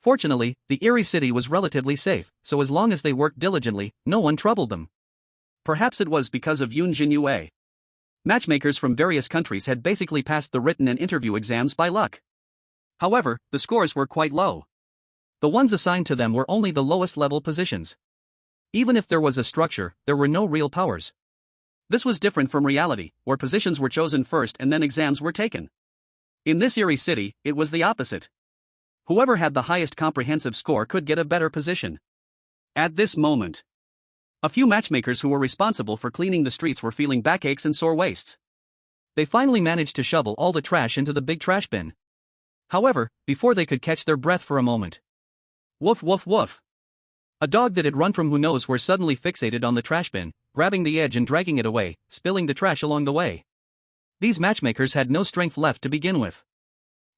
Fortunately, the Eerie city was relatively safe, so as long as they worked diligently, no one troubled them. Perhaps it was because of Yun Zhenyue. Matchmakers from various countries had basically passed the written and interview exams by luck. However, the scores were quite low. The ones assigned to them were only the lowest level positions. Even if there was a structure, there were no real powers. This was different from reality, where positions were chosen first and then exams were taken. In this Eerie city, it was the opposite. Whoever had the highest comprehensive score could get a better position. At this moment, a few matchmakers who were responsible for cleaning the streets were feeling backaches and sore waists. They finally managed to shovel all the trash into the big trash bin. However, before they could catch their breath for a moment, woof woof woof. A dog that had run from who knows where suddenly fixated on the trash bin, grabbing the edge and dragging it away, spilling the trash along the way. These matchmakers had no strength left to begin with.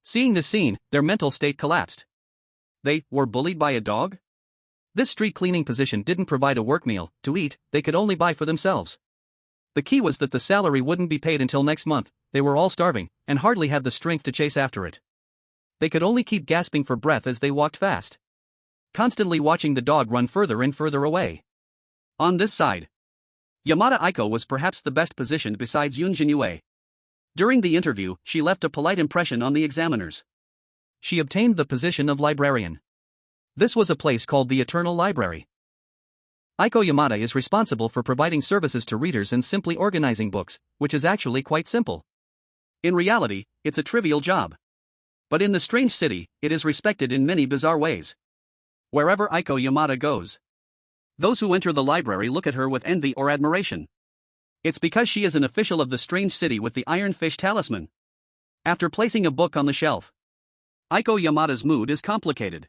Seeing this scene, their mental state collapsed. They were bullied by a dog? This street cleaning position didn't provide a work meal to eat, they could only buy for themselves. The key was that the salary wouldn't be paid until next month. They were all starving, and hardly had the strength to chase after it. They could only keep gasping for breath as they walked fast, constantly watching the dog run further and further away. On this side, Yamada Aiko was perhaps the best positioned besides Yun Zhenyue. During the interview, she left a polite impression on the examiners. She obtained the position of librarian. This was a place called the Eternal Library. Aiko Yamada is responsible for providing services to readers and simply organizing books, which is actually quite simple. In reality, it's a trivial job. But in the strange city, it is respected in many bizarre ways. Wherever Aiko Yamada goes, those who enter the library look at her with envy or admiration. It's because she is an official of the strange city with the Iron Fish talisman. After placing a book on the shelf, Aiko Yamada's mood is complicated.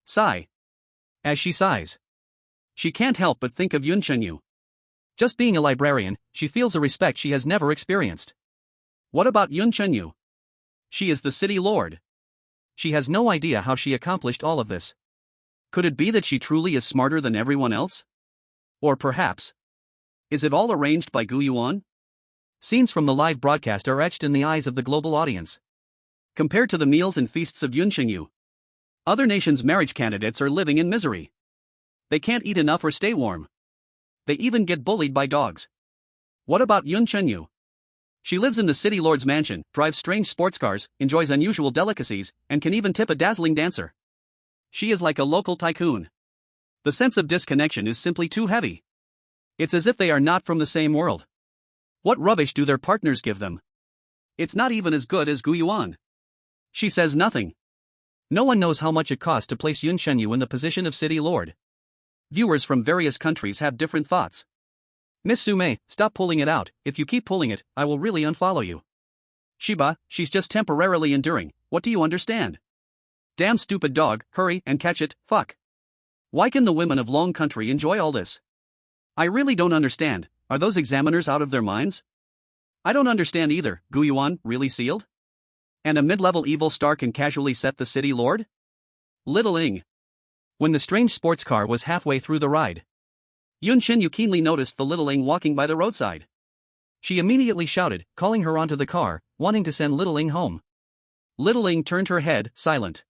Sigh. As she sighs, she can't help but think of Yun Zhenyue. Just being a librarian, she feels a respect she has never experienced. What about Yun Zhenyue? She is the city lord. She has no idea how she accomplished all of this. Could it be that she truly is smarter than everyone else? Or perhaps, is it all arranged by Gu Yuan? Scenes from the live broadcast are etched in the eyes of the global audience. Compared to the meals and feasts of Yun Zhenyue, other nations' marriage candidates are living in misery. They can't eat enough or stay warm. They even get bullied by dogs. What about Yun Zhenyue? She lives in the city lord's mansion, drives strange sports cars, enjoys unusual delicacies, and can even tip a dazzling dancer. She is like a local tycoon. The sense of disconnection is simply too heavy. It's as if they are not from the same world. What rubbish do their partners give them? It's not even as good as Gu Yuan. She says nothing. No one knows how much it cost to place Yun Zhenyue in the position of city lord. Viewers from various countries have different thoughts. Miss Sume, stop pulling it out. If you keep pulling it, I will really unfollow you. Shiba, she's just temporarily enduring. What do you understand? Damn stupid dog, hurry and catch it, fuck. Why can the women of Long Country enjoy all this? I really don't understand. Are those examiners out of their minds? I don't understand either. Gu Yuan, really sealed? And a mid-level evil star can casually set the city lord? Little Ing. When the strange sports car was halfway through the ride, Yun Zhenyue keenly noticed the little Ing walking by the roadside. She immediately shouted, calling her onto the car, wanting to send little Ing home. Little Ing turned her head, silent.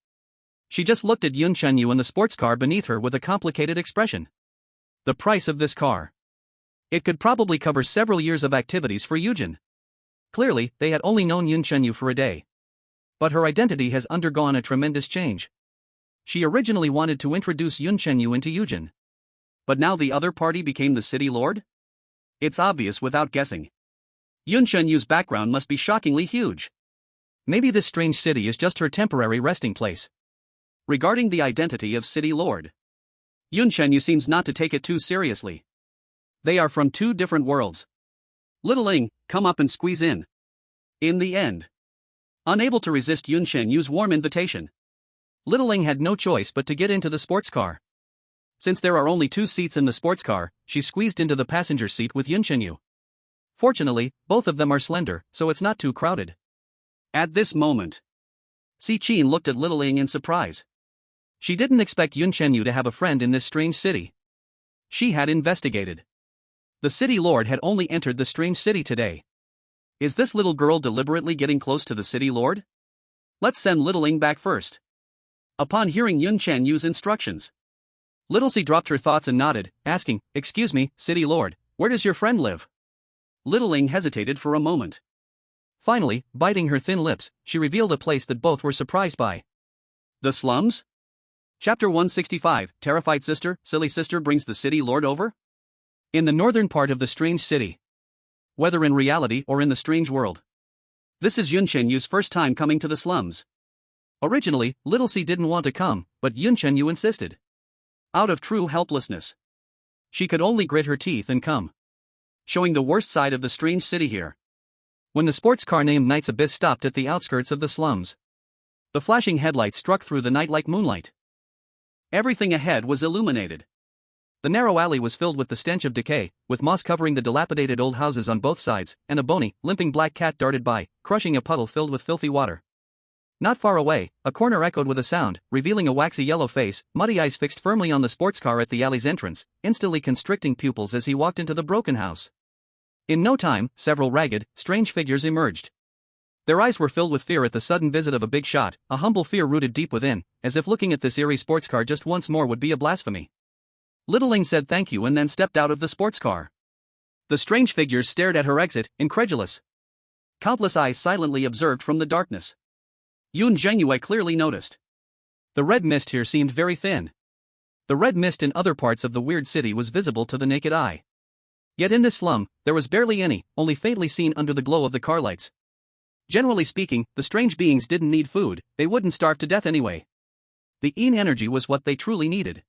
She just looked at Yun Zhenyue and the sports car beneath her with a complicated expression. The price of this car. It could probably cover several years of activities for Yujin. Clearly, they had only known Yun Zhenyue for a day. But her identity has undergone a tremendous change. She originally wanted to introduce Yun Zhenyue into Yujin. But now the other party became the city lord? It's obvious without guessing. Yun Zhenyue's background must be shockingly huge. Maybe this strange city is just her temporary resting place. Regarding the identity of city lord, Yun Zhenyue seems not to take it too seriously. They are from two different worlds. Little Ing, come up and squeeze in. In the end, unable to resist Yun Zhenyue's warm invitation, Little Ing had no choice but to get into the sports car. Since there are only 2 seats in the sports car, she squeezed into the passenger seat with Yun Zhenyue. Fortunately, both of them are slender, so it's not too crowded. At this moment, Si Qin looked at Little Ing in surprise. She didn't expect Yun Zhenyue to have a friend in this strange city. She had investigated. The city lord had only entered the strange city today. Is this little girl deliberately getting close to the city lord? Let's send Little Ing back first. Upon hearing Yun Zhenyue's instructions, Little C dropped her thoughts and nodded, asking, "Excuse me, city lord, where does your friend live?" Little Ing hesitated for a moment. Finally, biting her thin lips, she revealed a place that both were surprised by. The slums? Chapter 165, Terrified Sister, Silly Sister brings the city lord over? In the northern part of the strange city. Whether in reality or in the strange world. This is Yun Zhenyue's first time coming to the slums. Originally, Little C didn't want to come, but Yun Zhenyue insisted. Out of true helplessness, she could only grit her teeth and come. Showing the worst side of the strange city here. When the sports car named Knight's Abyss stopped at the outskirts of the slums, the flashing headlights struck through the night like moonlight. Everything ahead was illuminated. The narrow alley was filled with the stench of decay, with moss covering the dilapidated old houses on both sides, and a bony, limping black cat darted by, crushing a puddle filled with filthy water. Not far away, a corner echoed with a sound, revealing a waxy yellow face, muddy eyes fixed firmly on the sports car at the alley's entrance, instantly constricting pupils as he walked into the broken house. In no time, several ragged, strange figures emerged. Their eyes were filled with fear at the sudden visit of a big shot, a humble fear rooted deep within, as if looking at this eerie sports car just once more would be a blasphemy. Little Ing said thank you and then stepped out of the sports car. The strange figures stared at her exit, incredulous. Countless eyes silently observed from the darkness. Yun Zhenyue clearly noticed. The red mist here seemed very thin. The red mist in other parts of the weird city was visible to the naked eye. Yet in this slum, there was barely any, only faintly seen under the glow of the car lights. Generally speaking, the strange beings didn't need food, they wouldn't starve to death anyway. The Een energy was what they truly needed.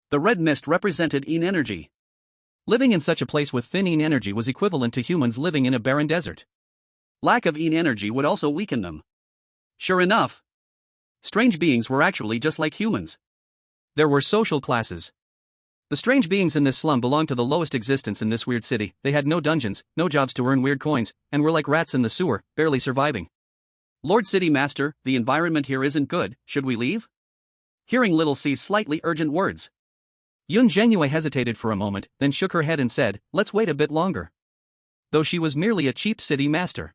The red mist represented Een energy. Living in such a place with thin Een energy was equivalent to humans living in a barren desert. Lack of Een energy would also weaken them. Sure enough, strange beings were actually just like humans. There were social classes. The strange beings in this slum belonged to the lowest existence in this weird city. They had no dungeons, no jobs to earn weird coins, and were like rats in the sewer, barely surviving. Lord City Master, the environment here isn't good, should we leave? Hearing Little C's slightly urgent words, Yun Zhenyue hesitated for a moment, then shook her head and said, "Let's wait a bit longer." Though she was merely a cheap city master,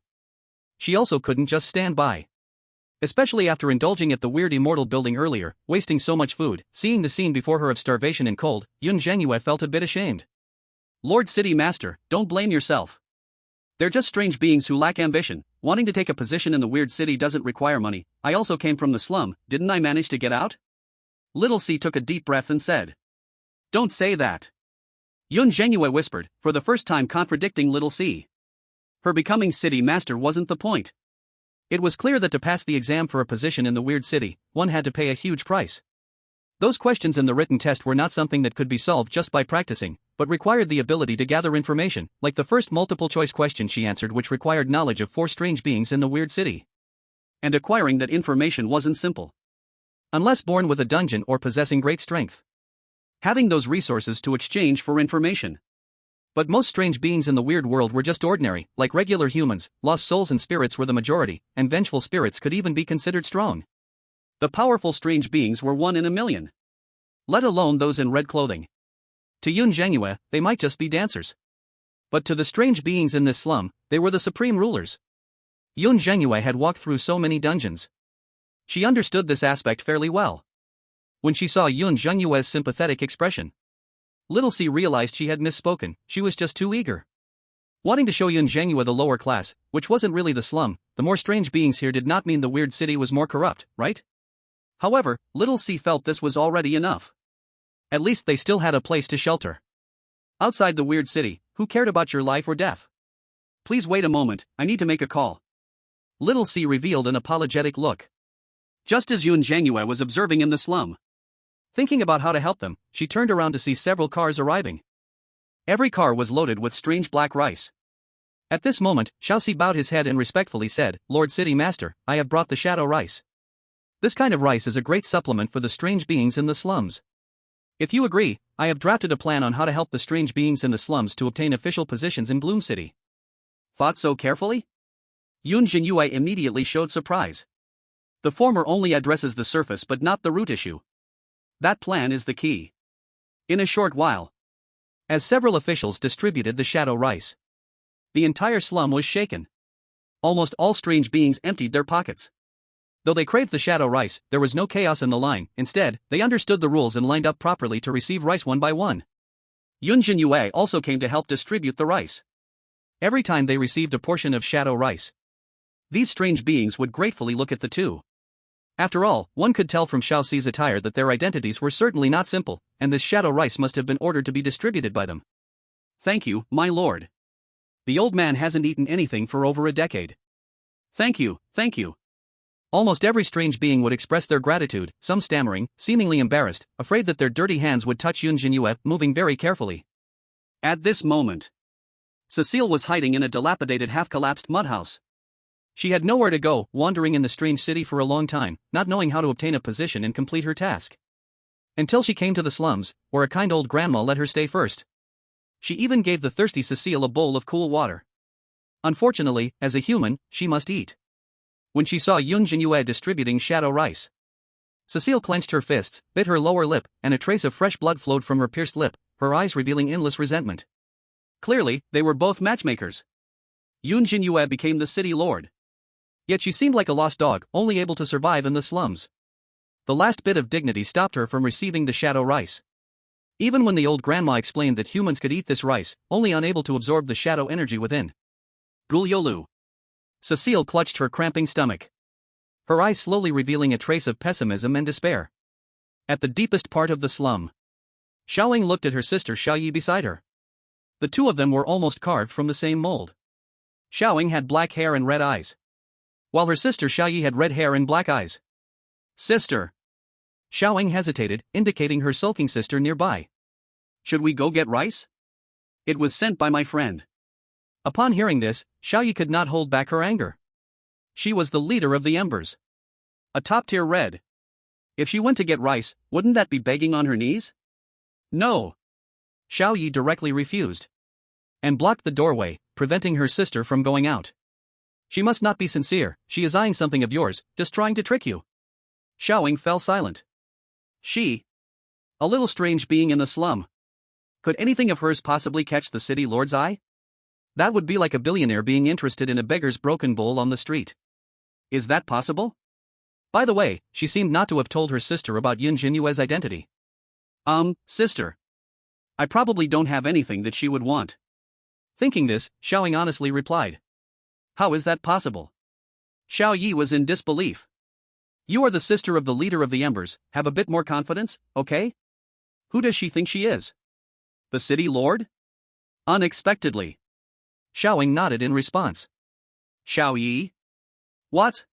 she also couldn't just stand by. Especially after indulging at the weird immortal building earlier, wasting so much food, seeing the scene before her of starvation and cold, Yun Zhenyue felt a bit ashamed. Lord City Master, don't blame yourself. They're just strange beings who lack ambition. Wanting to take a position in the weird city doesn't require money. I also came from the slum, didn't I manage to get out? Little C took a deep breath and said. Don't say that. Yun Zhenyue whispered, for the first time contradicting Little C. Her becoming city master wasn't the point. It was clear that to pass the exam for a position in the weird city, one had to pay a huge price. Those questions in the written test were not something that could be solved just by practicing, but required the ability to gather information, like the first multiple-choice question she answered, which required knowledge of 4 strange beings in the weird city. And acquiring that information wasn't simple. Unless born with a dungeon or possessing great strength. Having those resources to exchange for information. But most strange beings in the weird world were just ordinary, like regular humans. Lost souls and spirits were the majority, and vengeful spirits could even be considered strong. The powerful strange beings were 1 in a million. Let alone those in red clothing. To Yun Zhenyue, they might just be dancers. But to the strange beings in this slum, they were the supreme rulers. Yun Zhenyue had walked through so many dungeons. She understood this aspect fairly well. When she saw Yun Zhenyue's sympathetic expression, little C realized she had misspoken. She was just too eager. Wanting to show Yun Zhenyue the lower class, which wasn't really the slum, the more strange beings here, did not mean the weird city was more corrupt, right? However, little C felt this was already enough. At least they still had a place to shelter. Outside the weird city, who cared about your life or death? Please wait a moment, I need to make a call. Little C revealed an apologetic look. Just as Yun Zhenyue was observing in the slum. Thinking about how to help them, she turned around to see several cars arriving. Every car was loaded with strange black rice. At this moment, Xiaoxi bowed his head and respectfully said, "Lord City Master, I have brought the shadow rice. This kind of rice is a great supplement for the strange beings in the slums. If you agree, I have drafted a plan on how to help the strange beings in the slums to obtain official positions in Gloom City." Thought so carefully? Yun Zhenyue immediately showed surprise. The former only addresses the surface but not the root issue. That plan is the key. In a short while, as several officials distributed the shadow rice, the entire slum was shaken. Almost all strange beings emptied their pockets. Though they craved the shadow rice, there was no chaos in the line. Instead, they understood the rules and lined up properly to receive rice one by one. Yun Zhenyue also came to help distribute the rice. Every time they received a portion of shadow rice, these strange beings would gratefully look at the two. After all, one could tell from Xiaoxi's attire that their identities were certainly not simple, and this shadow rice must have been ordered to be distributed by them. "Thank you, my lord. The old man hasn't eaten anything for over a decade." Thank you, thank you." Almost every strange being would express their gratitude, some stammering, seemingly embarrassed, afraid that their dirty hands would touch Yun Zhenyue, moving very carefully. At this moment, Cecile was hiding in a dilapidated half-collapsed mud house. She had nowhere to go, wandering in the strange city for a long time, not knowing how to obtain a position and complete her task. Until she came to the slums, where a kind old grandma let her stay first. She even gave the thirsty Cecile a bowl of cool water. Unfortunately, as a human, she must eat. When she saw Yun Zhenyue distributing shadow rice, Cecile clenched her fists, bit her lower lip, and a trace of fresh blood flowed from her pierced lip, her eyes revealing endless resentment. Clearly, they were both matchmakers. Yun Zhenyue became the city lord. Yet she seemed like a lost dog, only able to survive in the slums. The last bit of dignity stopped her from receiving the shadow rice. Even when the old grandma explained that humans could eat this rice, only unable to absorb the shadow energy within. Guliolu. Cecile clutched her cramping stomach, her eyes slowly revealing a trace of pessimism and despair. At the deepest part of the slum, Xiaoying looked at her sister Xiaoyi beside her. The two of them were almost carved from the same mold. Xiaoying had black hair and red eyes, while her sister Xiaoyi had red hair and black eyes. "Sister." Xiaoying hesitated, indicating her sulking sister nearby. "Should we go get rice? It was sent by my friend." Upon hearing this, Xiaoyi could not hold back her anger. She was the leader of the Embers, a top-tier red. If she went to get rice, wouldn't that be begging on her knees? No. Xiaoyi directly refused, and blocked the doorway, preventing her sister from going out. "She must not be sincere, she is eyeing something of yours, just trying to trick you." Xiaoying fell silent. She, a little strange being in the slum. Could anything of hers possibly catch the city lord's eye? That would be like a billionaire being interested in a beggar's broken bowl on the street. Is that possible? By the way, she seemed not to have told her sister about Yun Zhenyue's identity. Sister. I probably don't have anything that she would want." Thinking this, Xiaoying honestly replied. "How is that possible?" Xiao Yi was in disbelief. "You are the sister of the leader of the Embers, have a bit more confidence, okay? Who does she think she is? The city lord?" Unexpectedly, Xiaoying nodded in response. "Xiao Yi? What?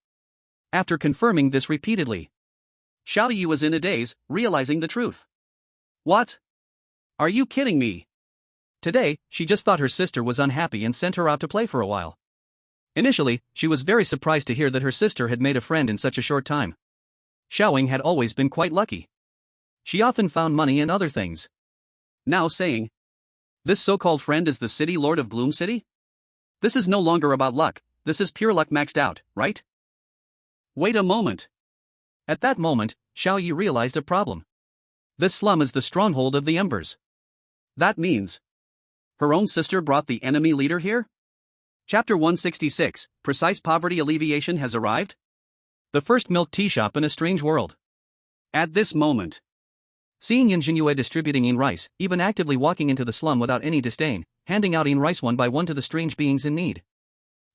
After confirming this repeatedly, Xiao Yi was in a daze, realizing the truth. What? Are you kidding me? Today, she just thought her sister was unhappy and sent her out to play for a while. Initially, she was very surprised to hear that her sister had made a friend in such a short time. Xiaoying had always been quite lucky. She often found money and other things. Now saying, this so-called friend is the city lord of Gloom City? This is no longer about luck, this is pure luck maxed out, right? Wait a moment. At that moment, Xiao Yi realized a problem. This slum is the stronghold of the Embers. That means her own sister brought the enemy leader here? Chapter 166, Precise Poverty Alleviation has arrived? The first milk tea shop in a strange world. At this moment, seeing Yun Zhenyue distributing in rice, even actively walking into the slum without any disdain, handing out in rice one by one to the strange beings in need.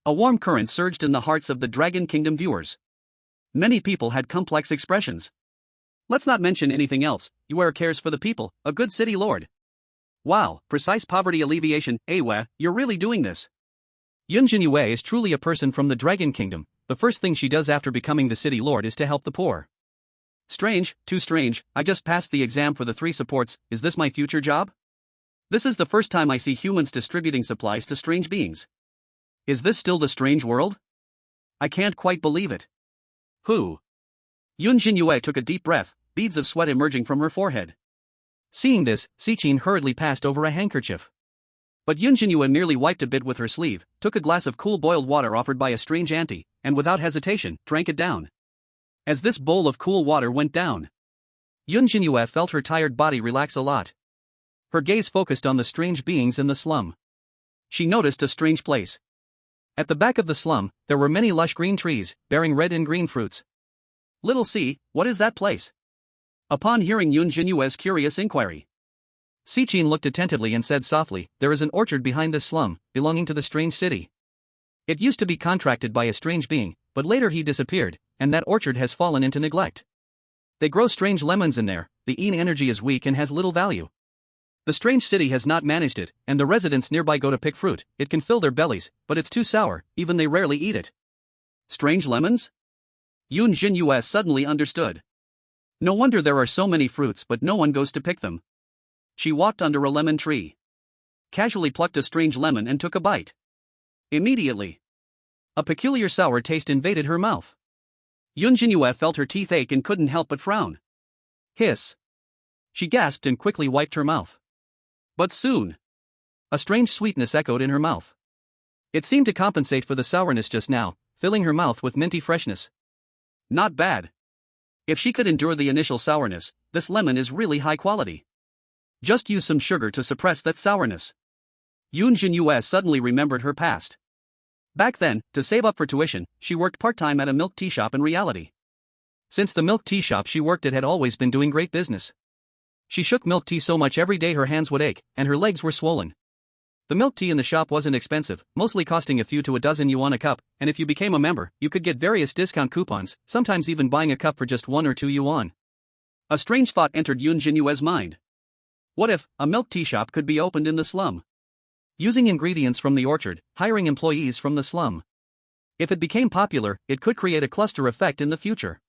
A warm current surged in the hearts of the Dragon Kingdom viewers. Many people had complex expressions. Let's not mention anything else, Yue cares for the people, a good city lord. Wow, precise poverty alleviation, Yue, you're really doing this. Yun Zhenyue is truly a person from the Dragon Kingdom. The first thing she does after becoming the city lord is to help the poor. Strange, too strange, I just passed the exam for the 3 supports, is this my future job? This is the first time I see humans distributing supplies to strange beings. Is this still the strange world? I can't quite believe it. Who? Yun Zhenyue took a deep breath, beads of sweat emerging from her forehead. Seeing this, Sichin hurriedly passed over a handkerchief. But Yun Zhenyue merely wiped a bit with her sleeve, took a glass of cool boiled water offered by a strange auntie, and without hesitation, drank it down. As this bowl of cool water went down, Yun Zhenyue felt her tired body relax a lot. Her gaze focused on the strange beings in the slum. She noticed a strange place. At the back of the slum, there were many lush green trees, bearing red and green fruits. Little C, what is that place? Upon hearing Yun Zhenyue's curious inquiry, Sichin looked attentively and said softly, there is an orchard behind this slum, belonging to the strange city. It used to be contracted by a strange being, but later he disappeared, and that orchard has fallen into neglect. They grow strange lemons in there, the Een energy is weak and has little value. The strange city has not managed it, and the residents nearby go to pick fruit. It can fill their bellies, but it's too sour, even they rarely eat it. Strange lemons? Yun Zhenyue suddenly understood. No wonder there are so many fruits but no one goes to pick them. She walked under a lemon tree, casually plucked a strange lemon and took a bite. Immediately, a peculiar sour taste invaded her mouth. Yun Zhenyue felt her teeth ache and couldn't help but frown. Hiss. She gasped and quickly wiped her mouth. But soon, a strange sweetness echoed in her mouth. It seemed to compensate for the sourness just now, filling her mouth with minty freshness. Not bad. If she could endure the initial sourness, this lemon is really high quality. Just use some sugar to suppress that sourness. Yun Zhenyue suddenly remembered her past. Back then, to save up for tuition, she worked part-time at a milk tea shop in reality. Since the milk tea shop she worked at had always been doing great business. She shook milk tea so much every day her hands would ache, and her legs were swollen. The milk tea in the shop wasn't expensive, mostly costing a few to a dozen yuan a cup, and if you became a member, you could get various discount coupons, sometimes even buying a cup for just 1 or 2 yuan. A strange thought entered Yun Zhenyue's mind. What if a milk tea shop could be opened in the slum? Using ingredients from the orchard, hiring employees from the slum. If it became popular, it could create a cluster effect in the future.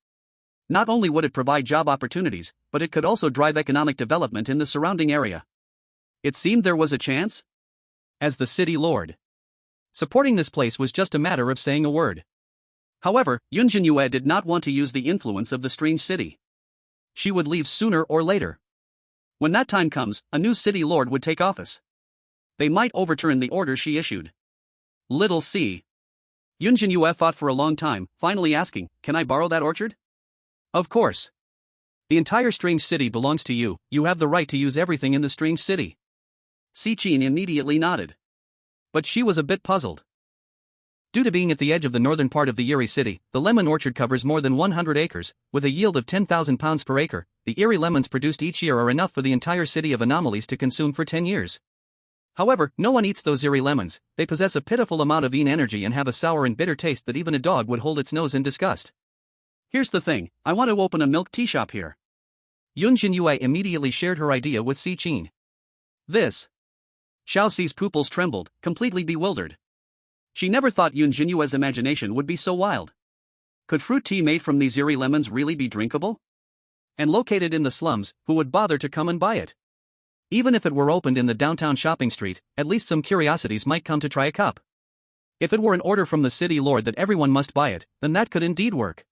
Not only would it provide job opportunities, but it could also drive economic development in the surrounding area. It seemed there was a chance. As the city lord, supporting this place was just a matter of saying a word. However, Yun Zhenyue did not want to use the influence of the strange city. She would leave sooner or later. When that time comes, a new city lord would take office. They might overturn the order she issued. Little C. Yun Zhenyue thought for a long time, finally asking, can I borrow that orchard? Of course. The entire strange city belongs to you, you have the right to use everything in the strange city. Sichin immediately nodded. But she was a bit puzzled. Due to being at the edge of the northern part of the Eerie city, the lemon orchard covers more than 100 acres, with a yield of 10,000 pounds per acre. The Eerie lemons produced each year are enough for the entire city of anomalies to consume for 10 years. However, no one eats those Eerie lemons. They possess a pitiful amount of Een energy and have a sour and bitter taste that even a dog would hold its nose in disgust. Here's the thing, I want to open a milk tea shop here. Yun Zhenyue immediately shared her idea with Sichin. This. Xiao Xi's pupils trembled, completely bewildered. She never thought Yun Zhenyue's imagination would be so wild. Could fruit tea made from these eerie lemons really be drinkable? And located in the slums, who would bother to come and buy it? Even if it were opened in the downtown shopping street, at least some curiosities might come to try a cup. If it were an order from the city lord that everyone must buy it, then that could indeed work.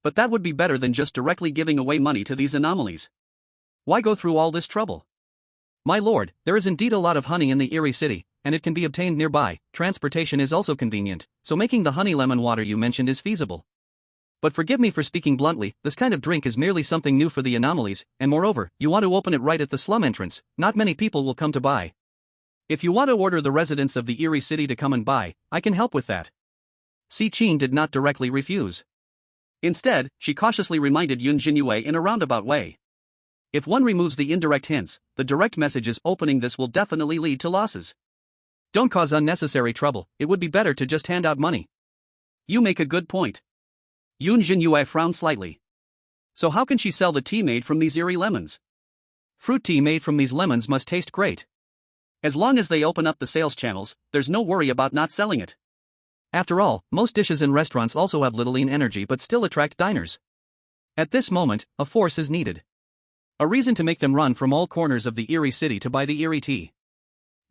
But that would be better than just directly giving away money to these anomalies. Why go through all this trouble? My lord, there is indeed a lot of honey in the Eerie city, and it can be obtained nearby. Transportation is also convenient, so making the honey lemon water you mentioned is feasible. But forgive me for speaking bluntly, this kind of drink is merely something new for the anomalies, and moreover, you want to open it right at the slum entrance. Not many people will come to buy. If you want to order the residents of the Eerie city to come and buy, I can help with that. Si Qin did not directly refuse. Instead, she cautiously reminded Yun Zhenyue in a roundabout way. If one removes the indirect hints, the direct messages opening this will definitely lead to losses. Don't cause unnecessary trouble, it would be better to just hand out money. You make a good point. Yun Zhenyue frowned slightly. So how can she sell the tea made from these eerie lemons? Fruit tea made from these lemons must taste great. As long as they open up the sales channels, there's no worry about not selling it. After all, most dishes in restaurants also have little lean energy but still attract diners. At this moment, a force is needed. A reason to make them run from all corners of the Eerie city to buy the Eerie tea.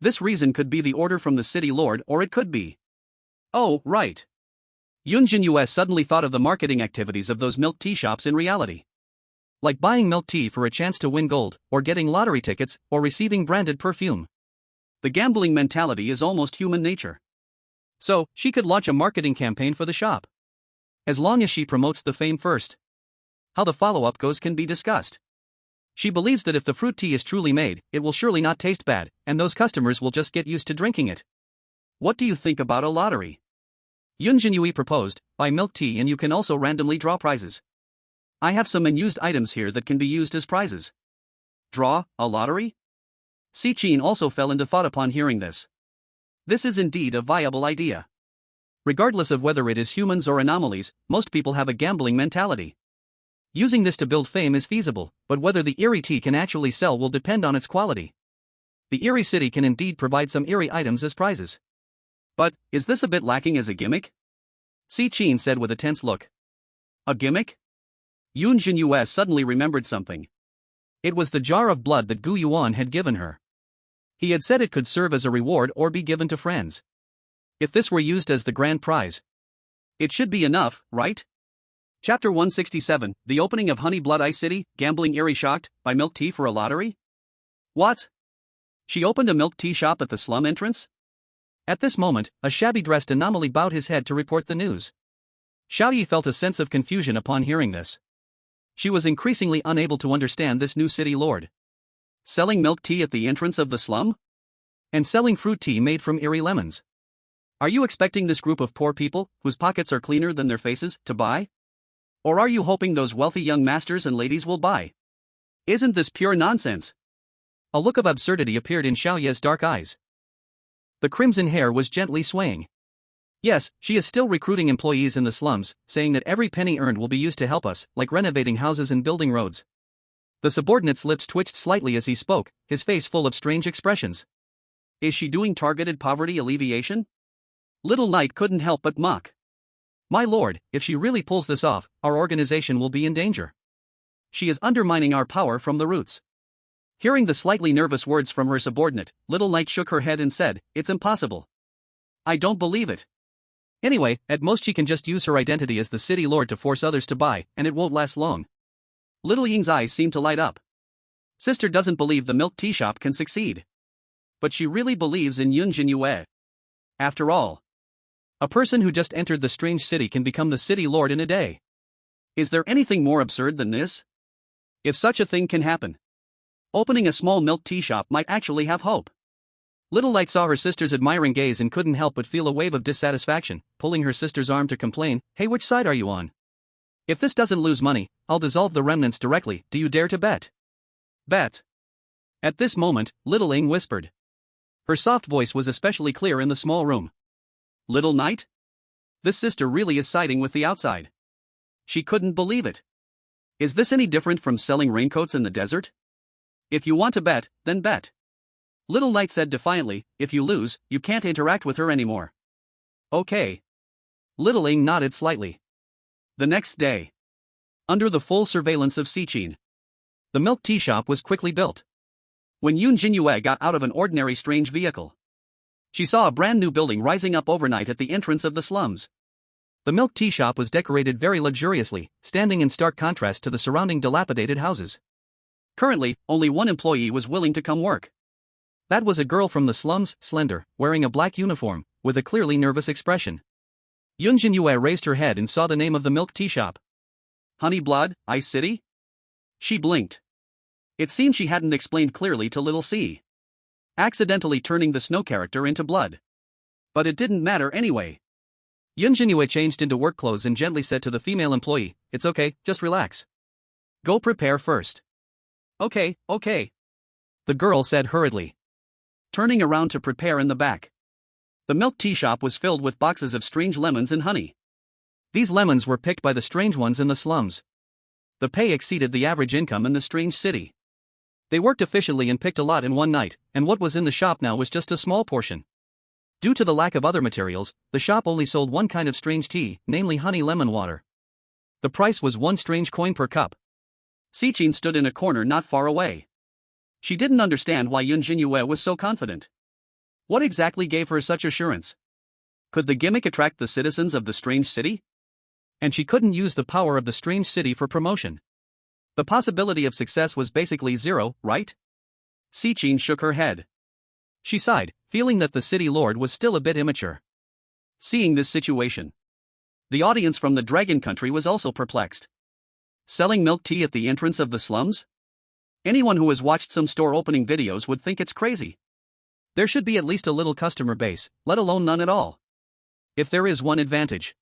This reason could be the order from the city lord, or it could be. Oh, right. Yun Zhenyue suddenly thought of the marketing activities of those milk tea shops in reality. Like buying milk tea for a chance to win gold, or getting lottery tickets, or receiving branded perfume. The gambling mentality is almost human nature. So, she could launch a marketing campaign for the shop. As long as she promotes the fame first. How the follow-up goes can be discussed. She believes that if the fruit tea is truly made, it will surely not taste bad, and those customers will just get used to drinking it. What do you think about a lottery? Yun Zhenyue proposed, buy milk tea and you can also randomly draw prizes. I have some unused items here that can be used as prizes. Draw a lottery? Si Qin also fell into thought upon hearing this. This is indeed a viable idea. Regardless of whether it is humans or anomalies, most people have a gambling mentality. Using this to build fame is feasible, but whether the Eerie tea can actually sell will depend on its quality. The Eerie city can indeed provide some Eerie items as prizes. But, is this a bit lacking as a gimmick? Si Qin said with a tense look. A gimmick? Yun Zhenyue suddenly remembered something. It was the jar of blood that Gu Yuan had given her. He had said it could serve as a reward or be given to friends. If this were used as the grand prize, it should be enough, right? Chapter 167, The Opening of Honey Blood Ice City, Gambling Eerie Shocked, by Milk Tea for a Lottery? What? She opened a milk tea shop at the slum entrance? At this moment, a shabby-dressed anomaly bowed his head to report the news. Xiaoyi felt a sense of confusion upon hearing this. She was increasingly unable to understand this new city lord. Selling milk tea at the entrance of the slum? And selling fruit tea made from eerie lemons. Are you expecting this group of poor people, whose pockets are cleaner than their faces, to buy? Or are you hoping those wealthy young masters and ladies will buy? Isn't this pure nonsense? A look of absurdity appeared in Xiaoye's dark eyes. The crimson hair was gently swaying. Yes, she is still recruiting employees in the slums, saying that every penny earned will be used to help us, like renovating houses and building roads. The subordinate's lips twitched slightly as he spoke, his face full of strange expressions. Is she doing targeted poverty alleviation? Little Knight couldn't help but mock. My lord, if she really pulls this off, our organization will be in danger. She is undermining our power from the roots. Hearing the slightly nervous words from her subordinate, Little Knight shook her head and said, It's impossible. I don't believe it. Anyway, at most she can just use her identity as the city lord to force others to buy, and it won't last long. Little Ying's eyes seemed to light up. Sister doesn't believe the milk tea shop can succeed. But she really believes in Yun Zhenyue. After all, a person who just entered the strange city can become the city lord in a day. Is there anything more absurd than this? If such a thing can happen, opening a small milk tea shop might actually have hope. Little Light saw her sister's admiring gaze and couldn't help but feel a wave of dissatisfaction, pulling her sister's arm to complain, Hey, which side are you on? If this doesn't lose money, I'll dissolve the remnants directly, do you dare to bet? Bet. At this moment, Little Ing whispered. Her soft voice was especially clear in the small room. Little Knight? This sister really is siding with the outside. She couldn't believe it. Is this any different from selling raincoats in the desert? If you want to bet, then bet. Little Knight said defiantly, if you lose, you can't interact with her anymore. Okay. Little Ing nodded slightly. The next day, under the full surveillance of Sichin, the milk tea shop was quickly built. When Yun Zhenyue got out of an ordinary strange vehicle, she saw a brand new building rising up overnight at the entrance of the slums. The milk tea shop was decorated very luxuriously, standing in stark contrast to the surrounding dilapidated houses. Currently, only one employee was willing to come work. That was a girl from the slums, slender, wearing a black uniform, with a clearly nervous expression. Yun Zhenyue raised her head and saw the name of the milk tea shop. Honey Blood, Ice City? She blinked. It seemed she hadn't explained clearly to Little C, accidentally turning the snow character into blood. But it didn't matter anyway. Yun Zhenyue changed into work clothes and gently said to the female employee, "It's okay, just relax. Go prepare first." Okay. The girl said hurriedly, turning around to prepare in the back. The milk tea shop was filled with boxes of strange lemons and honey. These lemons were picked by the strange ones in the slums. The pay exceeded the average income in the strange city. They worked efficiently and picked a lot in one night, and what was in the shop now was just a small portion. Due to the lack of other materials, the shop only sold one kind of strange tea, namely honey lemon water. The price was 1 strange coin per cup. Sichin stood in a corner not far away. She didn't understand why Yun Zhenyue was so confident. What exactly gave her such assurance? Could the gimmick attract the citizens of the strange city? And she couldn't use the power of the strange city for promotion. The possibility of success was basically zero, right? Sichin shook her head. She sighed, feeling that the city lord was still a bit immature. Seeing this situation, the audience from the Dragon Country was also perplexed. Selling milk tea at the entrance of the slums? Anyone who has watched some store opening videos would think it's crazy. There should be at least a little customer base, let alone none at all. If there is one advantage,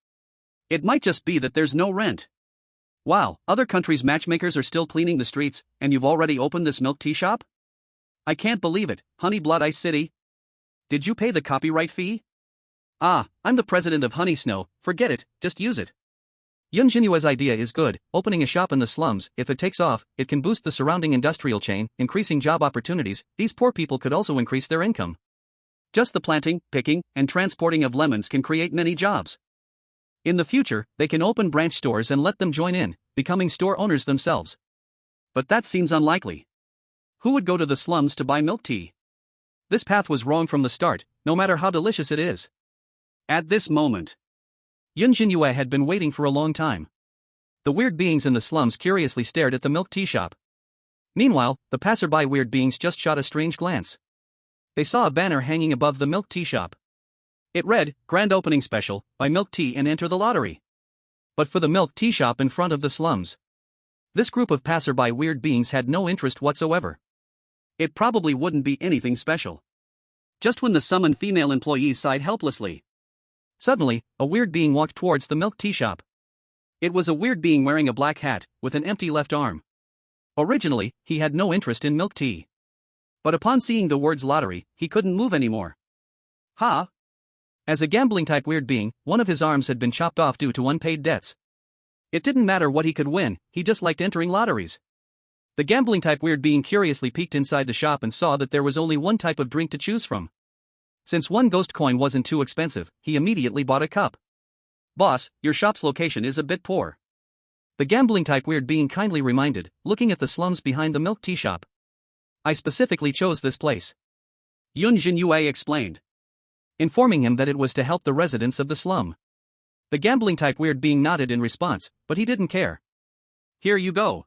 it might just be that there's no rent. Wow, other countries' matchmakers are still cleaning the streets, and you've already opened this milk tea shop? I can't believe it, Honey Blood Ice City. Did you pay the copyright fee? Ah, I'm the president of Honey Snow, forget it, just use it. Yun Zhenyue's idea is good. Opening a shop in the slums, if it takes off, it can boost the surrounding industrial chain, increasing job opportunities. These poor people could also increase their income. Just the planting, picking, and transporting of lemons can create many jobs. In the future, they can open branch stores and let them join in, becoming store owners themselves. But that seems unlikely. Who would go to the slums to buy milk tea? This path was wrong from the start, no matter how delicious it is. At this moment, Yun Zhenyue had been waiting for a long time. The weird beings in the slums curiously stared at the milk tea shop. Meanwhile, the passerby weird beings just shot a strange glance. They saw a banner hanging above the milk tea shop. It read, "Grand Opening Special, buy milk tea and enter the lottery." But for the milk tea shop in front of the slums, this group of passerby weird beings had no interest whatsoever. It probably wouldn't be anything special. Just when the summoned female employees sighed helplessly, suddenly, a weird being walked towards the milk tea shop. It was a weird being wearing a black hat, with an empty left arm. Originally, he had no interest in milk tea. But upon seeing the words lottery, he couldn't move anymore. Ha! As a gambling-type weird being, one of his arms had been chopped off due to unpaid debts. It didn't matter what he could win, he just liked entering lotteries. The gambling-type weird being curiously peeked inside the shop and saw that there was only one type of drink to choose from. Since 1 ghost coin wasn't too expensive, he immediately bought a cup. "Boss, your shop's location is a bit poor," the gambling-type weird being kindly reminded, looking at the slums behind the milk tea shop. "I specifically chose this place," Yun Zhenyue explained, informing him that it was to help the residents of the slum. The gambling-type weird being nodded in response, but he didn't care. "Here you go."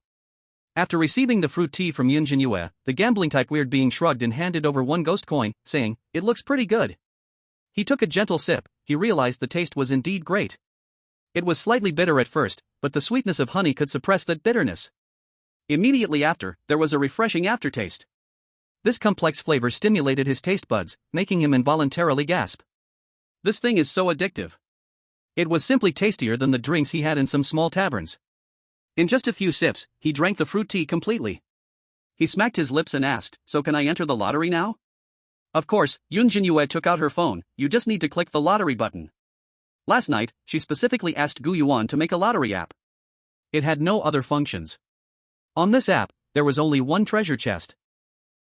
After receiving the fruit tea from Yun Zhenyue, the gambling-type weird being shrugged and handed over 1 ghost coin, saying, "It looks pretty good." He took a gentle sip. He realized the taste was indeed great. It was slightly bitter at first, but the sweetness of honey could suppress that bitterness. Immediately after, there was a refreshing aftertaste. This complex flavor stimulated his taste buds, making him involuntarily gasp. This thing is so addictive. It was simply tastier than the drinks he had in some small taverns. In just a few sips, he drank the fruit tea completely. He smacked his lips and asked, "So can I enter the lottery now?" Of course, Yun Zhenyue took out her phone. "You just need to click the lottery button." Last night, she specifically asked Gu Yuan to make a lottery app. It had no other functions. On this app, there was only 1 treasure chest.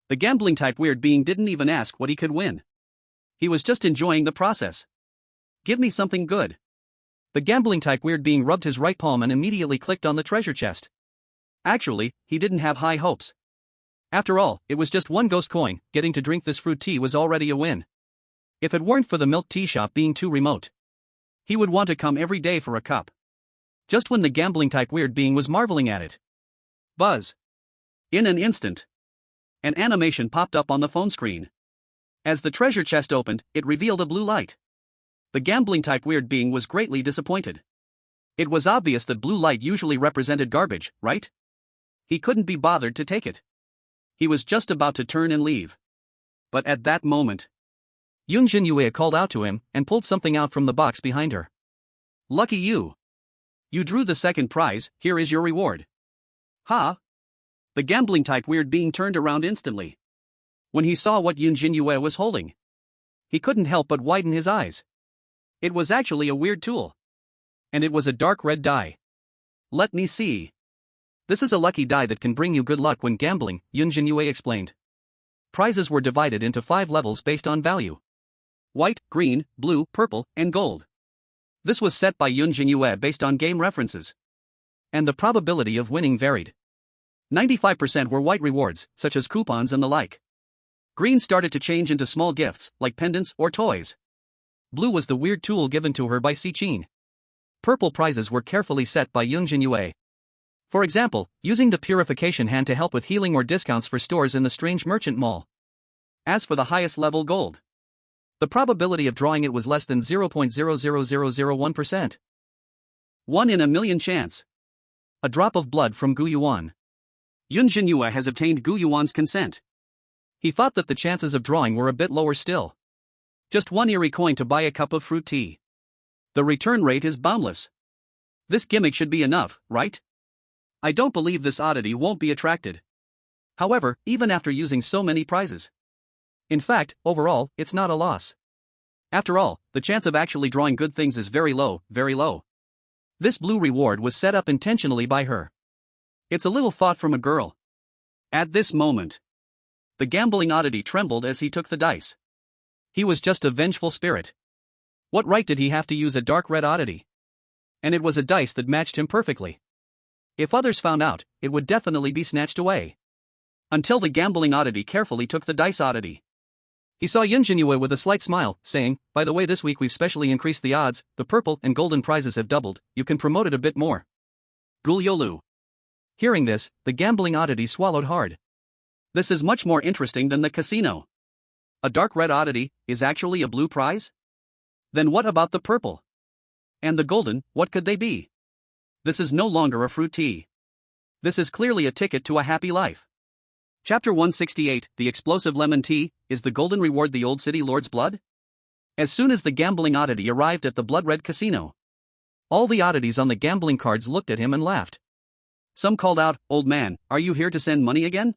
The gambling-type weird being didn't even ask what he could win. He was just enjoying the process. "Give me something good." The gambling-type weird being rubbed his right palm and immediately clicked on the treasure chest. Actually, he didn't have high hopes. After all, it was just one ghost coin. Getting to drink this fruit tea was already a win. If it weren't for the milk tea shop being too remote, he would want to come every day for a cup. Just when the gambling-type weird being was marveling at it, buzz! In an instant, an animation popped up on the phone screen. As the treasure chest opened, it revealed a blue light. The gambling-type weird being was greatly disappointed. It was obvious that blue light usually represented garbage, right? He couldn't be bothered to take it. He was just about to turn and leave. But at that moment, Yun Zhenyue called out to him and pulled something out from the box behind her. Lucky you! You drew the second prize, here is your reward. Ha! The gambling-type weird being turned around instantly. When he saw what Yun Zhenyue was holding, he couldn't help but widen his eyes. It was actually a weird tool. And it was a dark red die. Let me see. This is a lucky die that can bring you good luck when gambling, Yun Zhenyue explained. Prizes were divided into 5 levels based on value: white, green, blue, purple, and gold. This was set by Yun Zhenyue based on game references. And the probability of winning varied. 95% were white rewards, such as coupons and the like. Green started to change into small gifts, like pendants or toys. Blue was the weird tool given to her by Sichin. Purple prizes were carefully set by Yun Zhenyue. For example, using the purification hand to help with healing or discounts for stores in the strange merchant mall. As for the highest level gold, the probability of drawing it was less than 0.00001%. 1 in a million chance. A drop of blood from Gu Yuan. Yun Zhenyue has obtained Gu Yuan's consent. He thought that the chances of drawing were a bit lower still. Just 1 eerie coin to buy a cup of fruit tea. The return rate is boundless. This gimmick should be enough, right? I don't believe this oddity won't be attracted. However, even after using so many prizes. In fact, overall, it's not a loss. After all, the chance of actually drawing good things is very low, very low. This blue reward was set up intentionally by her. It's a little thought from a girl. At this moment, the gambling oddity trembled as he took the dice. He was just a vengeful spirit. What right did he have to use a dark red oddity? And it was a dice that matched him perfectly. If others found out, it would definitely be snatched away. Until the gambling oddity carefully took the dice oddity. He saw Yun Zhenyue with a slight smile, saying, "By the way, this week we've specially increased the odds, the purple and golden prizes have doubled, you can promote it a bit more." Gulyolu. Hearing this, the gambling oddity swallowed hard. This is much more interesting than the casino. A dark red oddity is actually a blue prize? Then what about the purple? And the golden, what could they be? This is no longer a fruit tea. This is clearly a ticket to a happy life. Chapter 168, The Explosive Lemon Tea, is the golden reward the Old City Lord's blood? As soon as the gambling oddity arrived at the blood-red casino, all the oddities on the gambling cards looked at him and laughed. Some called out, "Old man, are you here to send money again?"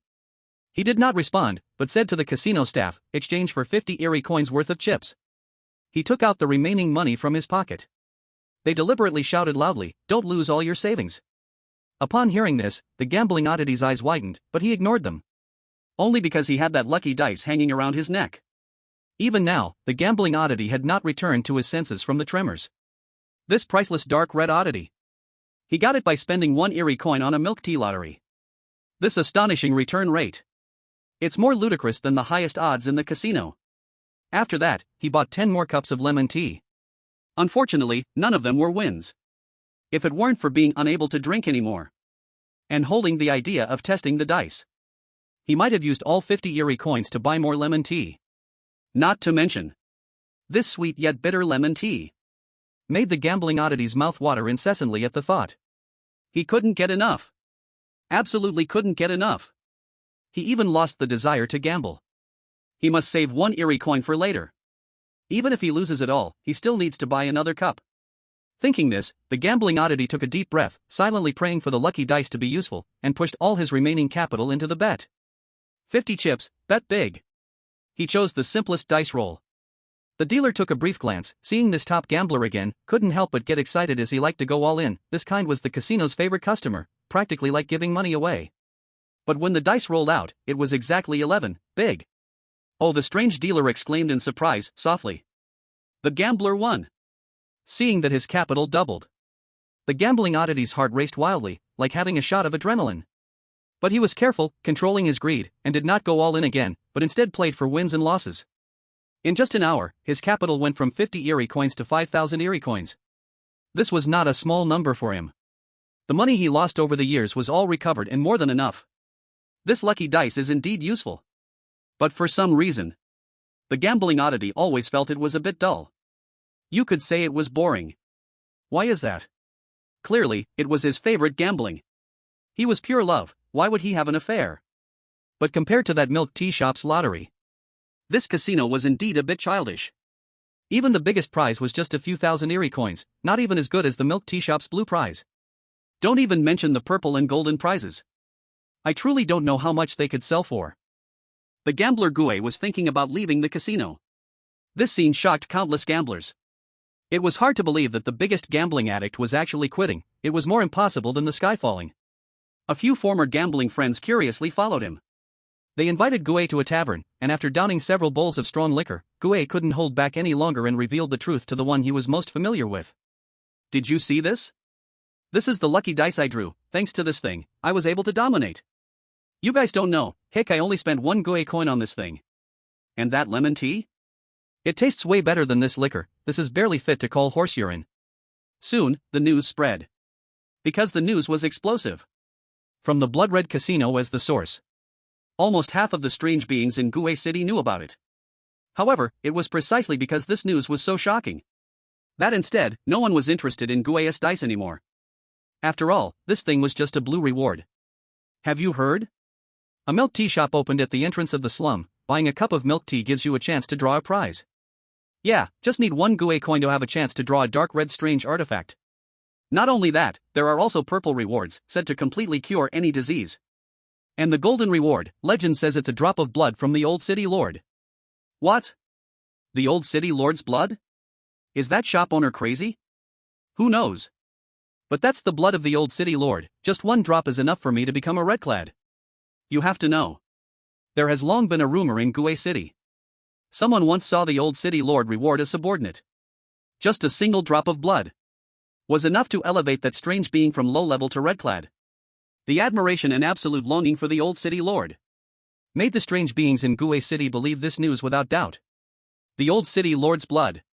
He did not respond, but said to the casino staff, "Exchange for 50 eerie coins worth of chips." He took out the remaining money from his pocket. They deliberately shouted loudly, "Don't lose all your savings." Upon hearing this, the gambling oddity's eyes widened, but he ignored them. Only because he had that lucky dice hanging around his neck. Even now, the gambling oddity had not returned to his senses from the tremors. This priceless dark red oddity. He got it by spending 1 eerie coin on a milk tea lottery. This astonishing return rate. It's more ludicrous than the highest odds in the casino. After that, he bought 10 more cups of lemon tea. Unfortunately, none of them were wins. If it weren't for being unable to drink anymore, and holding the idea of testing the dice, he might have used all 50 eerie coins to buy more lemon tea. Not to mention, this sweet yet bitter lemon tea made the gambling oddity's mouth water incessantly at the thought. He couldn't get enough. Absolutely couldn't get enough. He even lost the desire to gamble. He must save 1 eerie coin for later. Even if he loses it all, he still needs to buy another cup. Thinking this, the gambling oddity took a deep breath, silently praying for the lucky dice to be useful, and pushed all his remaining capital into the bet. 50 chips, bet big. He chose the simplest dice roll. The dealer took a brief glance, seeing this top gambler again, couldn't help but get excited as he liked to go all in. This kind was the casino's favorite customer, practically like giving money away. But when the dice rolled out, it was exactly 11, big. Oh, the strange dealer exclaimed in surprise, softly. The gambler won. seeing that his capital doubled. The gambling oddity's heart raced wildly, like having a shot of adrenaline. But he was careful, controlling his greed, and did not go all in again, but instead played for wins and losses. In just an hour, his capital went from 50 Eerie coins to 5,000 Eerie coins. This was not a small number for him. The money he lost over the years was all recovered and more than enough. This lucky dice is indeed useful. But for some reason, the gambling oddity always felt it was a bit dull. You could say it was boring. Why is that? Clearly, it was his favorite gambling. He was pure love, why would he have an affair? But compared to that milk tea shop's lottery, this casino was indeed a bit childish. Even the biggest prize was just a few thousand Eerie coins, not even as good as the milk tea shop's blue prize. Don't even mention the purple and golden prizes. I truly don't know how much they could sell for. The gambler Gu was thinking about leaving the casino. This scene shocked countless gamblers. It was hard to believe that the biggest gambling addict was actually quitting. It was more impossible than the sky falling. A few former gambling friends curiously followed him. They invited Gu to a tavern, and after downing several bowls of strong liquor, Gu couldn't hold back any longer and revealed the truth to the one he was most familiar with. Did you see this? This is the lucky dice I drew. Thanks to this thing, I was able to dominate. You guys don't know, heck, I only spent 1 Gu coin on this thing. And that lemon tea? It tastes way better than this liquor. This is barely fit to call horse urine. Soon, the news spread. Because the news was explosive. From the Blood Red Casino as the source. Almost half of the strange beings in Gu City knew about it. However, it was precisely because this news was so shocking that instead, no one was interested in Gu's dice anymore. After all, this thing was just a blue reward. Have you heard? A milk tea shop opened at the entrance of the slum. Buying a cup of milk tea gives you a chance to draw a prize. Yeah, just need 1 Gu coin to have a chance to draw a dark red strange artifact. Not only that, there are also purple rewards, said to completely cure any disease. And the golden reward, legend says it's a drop of blood from the old city lord. What? The old city lord's blood? Is that shop owner crazy? Who knows? But that's the blood of the old city lord. Just 1 drop is enough for me to become a red-clad. You have to know. There has long been a rumor in Gu City. Someone once saw the old city lord reward a subordinate. Just a single drop of blood was enough to elevate that strange being from low level to red-clad. The admiration and absolute longing for the old city lord made the strange beings in Gu City believe this news without doubt. The old city lord's blood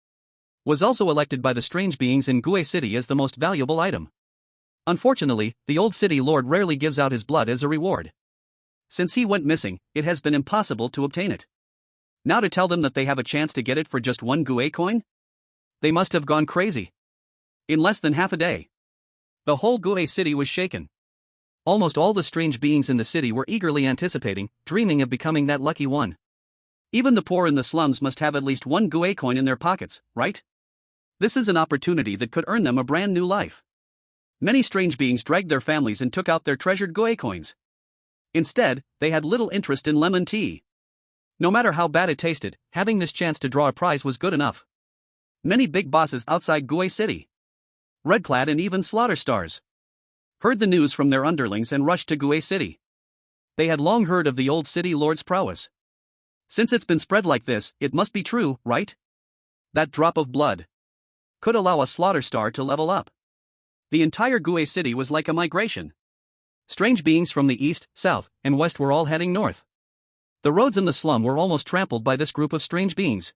was also elected by the strange beings in Gu City as the most valuable item. Unfortunately, the old city lord rarely gives out his blood as a reward. Since he went missing, it has been impossible to obtain it. Now to tell them that they have a chance to get it for just 1 Gu coin? They must have gone crazy. In less than half a day, the whole Gu City was shaken. Almost all the strange beings in the city were eagerly anticipating, dreaming of becoming that lucky one. Even the poor in the slums must have at least 1 Gu coin in their pockets, right? This is an opportunity that could earn them a brand new life. Many strange beings dragged their families and took out their treasured Gu coins. Instead, they had little interest in lemon tea. No matter how bad it tasted, having this chance to draw a prize was good enough. Many big bosses outside Gu City, red-clad and even slaughter stars, heard the news from their underlings and rushed to Gu City. They had long heard of the old city lord's prowess. Since it's been spread like this, it must be true, right? That drop of blood could allow a slaughter star to level up. The entire Gu City was like a migration. Strange beings from the east, south, and west were all heading north. The roads in the slum were almost trampled by this group of strange beings.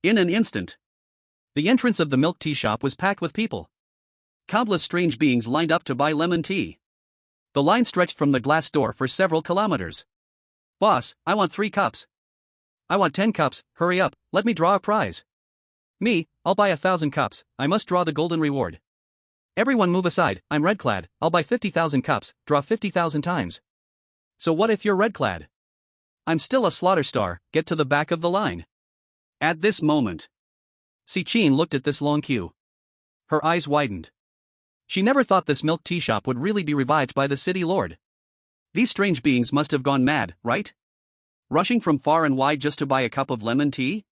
In an instant, the entrance of the milk tea shop was packed with people. Countless strange beings lined up to buy lemon tea. The line stretched from the glass door for several kilometers. Boss, I want 3 cups. I want 10 cups, hurry up, let me draw a prize. Me, I'll buy 1,000 cups, I must draw the golden reward. Everyone move aside, I'm red-clad, I'll buy 50,000 cups, draw 50,000 times. So what if you're red-clad? I'm still a slaughter star, get to the back of the line. At this moment, Si-Chin looked at this long queue. Her eyes widened. She never thought this milk tea shop would really be revived by the city lord. These strange beings must have gone mad, right? Rushing from far and wide just to buy a cup of lemon tea?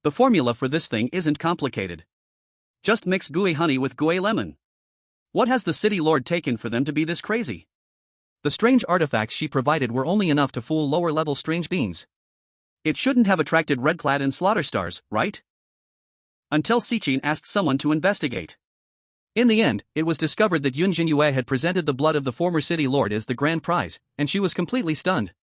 The formula for this thing isn't complicated. Just mix Gu honey with Gu lemon. What has the city lord taken for them to be this crazy? The strange artifacts she provided were only enough to fool lower-level strange beings. It shouldn't have attracted red-clad and slaughter stars, right? until Sichin asked someone to investigate. In the end, it was discovered that Yun Zhenyue had presented the blood of the former city lord as the grand prize, and she was completely stunned.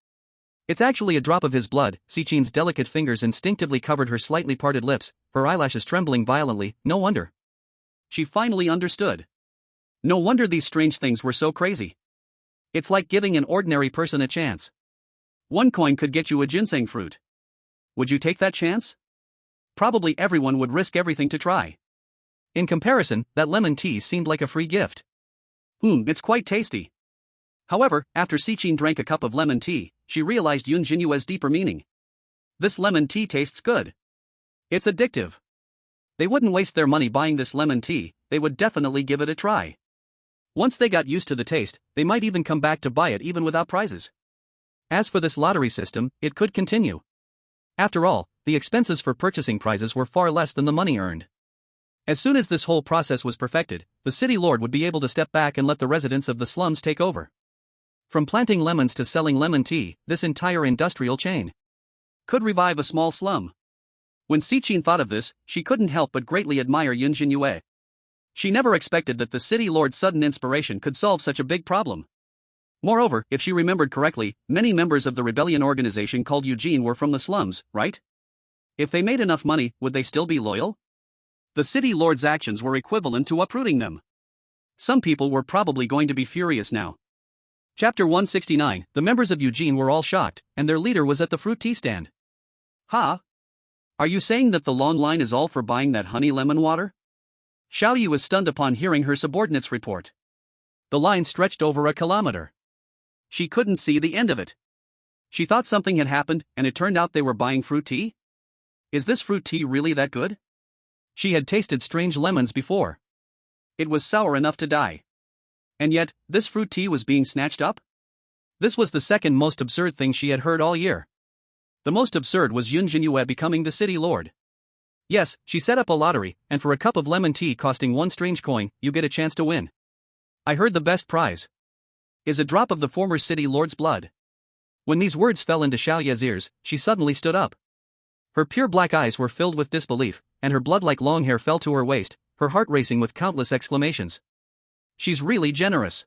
It's actually a drop of his blood. Sichin's delicate fingers instinctively covered her slightly parted lips, her eyelashes trembling violently. No wonder. She finally understood. No wonder these strange things were so crazy. It's like giving an ordinary person a chance. 1 coin could get you a ginseng fruit. Would you take that chance? Probably everyone would risk everything to try. In comparison, that lemon tea seemed like a free gift. It's quite tasty. However, after Sichin drank a cup of lemon tea, she realized Yun Zhenyue's deeper meaning. This lemon tea tastes good. It's addictive. They wouldn't waste their money buying this lemon tea, they would definitely give it a try. Once they got used to the taste, they might even come back to buy it even without prizes. As for this lottery system, it could continue. After all, the expenses for purchasing prizes were far less than the money earned. As soon as this whole process was perfected, the city lord would be able to step back and let the residents of the slums take over. From planting lemons to selling lemon tea, this entire industrial chain could revive a small slum. When Sichin thought of this, she couldn't help but greatly admire Yun Zhenyue. She never expected that the city lord's sudden inspiration could solve such a big problem. Moreover, if she remembered correctly, many members of the rebellion organization called Eugene were from the slums, right? If they made enough money, would they still be loyal? The city lord's actions were equivalent to uprooting them. Some people were probably going to be furious now. Chapter 169. The members of Eugene were all shocked, and their leader was at the fruit tea stand. Ha! Are you saying that the long line is all for buying that honey lemon water? Xiao Yi was stunned upon hearing her subordinate's report. The line stretched over a kilometer. She couldn't see the end of it. She thought something had happened, and it turned out they were buying fruit tea? Is this fruit tea really that good? She had tasted strange lemons before. It was sour enough to die. And yet, this fruit tea was being snatched up? This was the second most absurd thing she had heard all year. The most absurd was Yun Zhenyue becoming the city lord. Yes, she set up a lottery, and for a cup of lemon tea costing 1 strange coin, you get a chance to win. I heard the best prize is a drop of the former city lord's blood. When these words fell into Xiao Ye's ears, she suddenly stood up. Her pure black eyes were filled with disbelief, and her blood-like long hair fell to her waist, her heart racing with countless exclamations. She's really generous.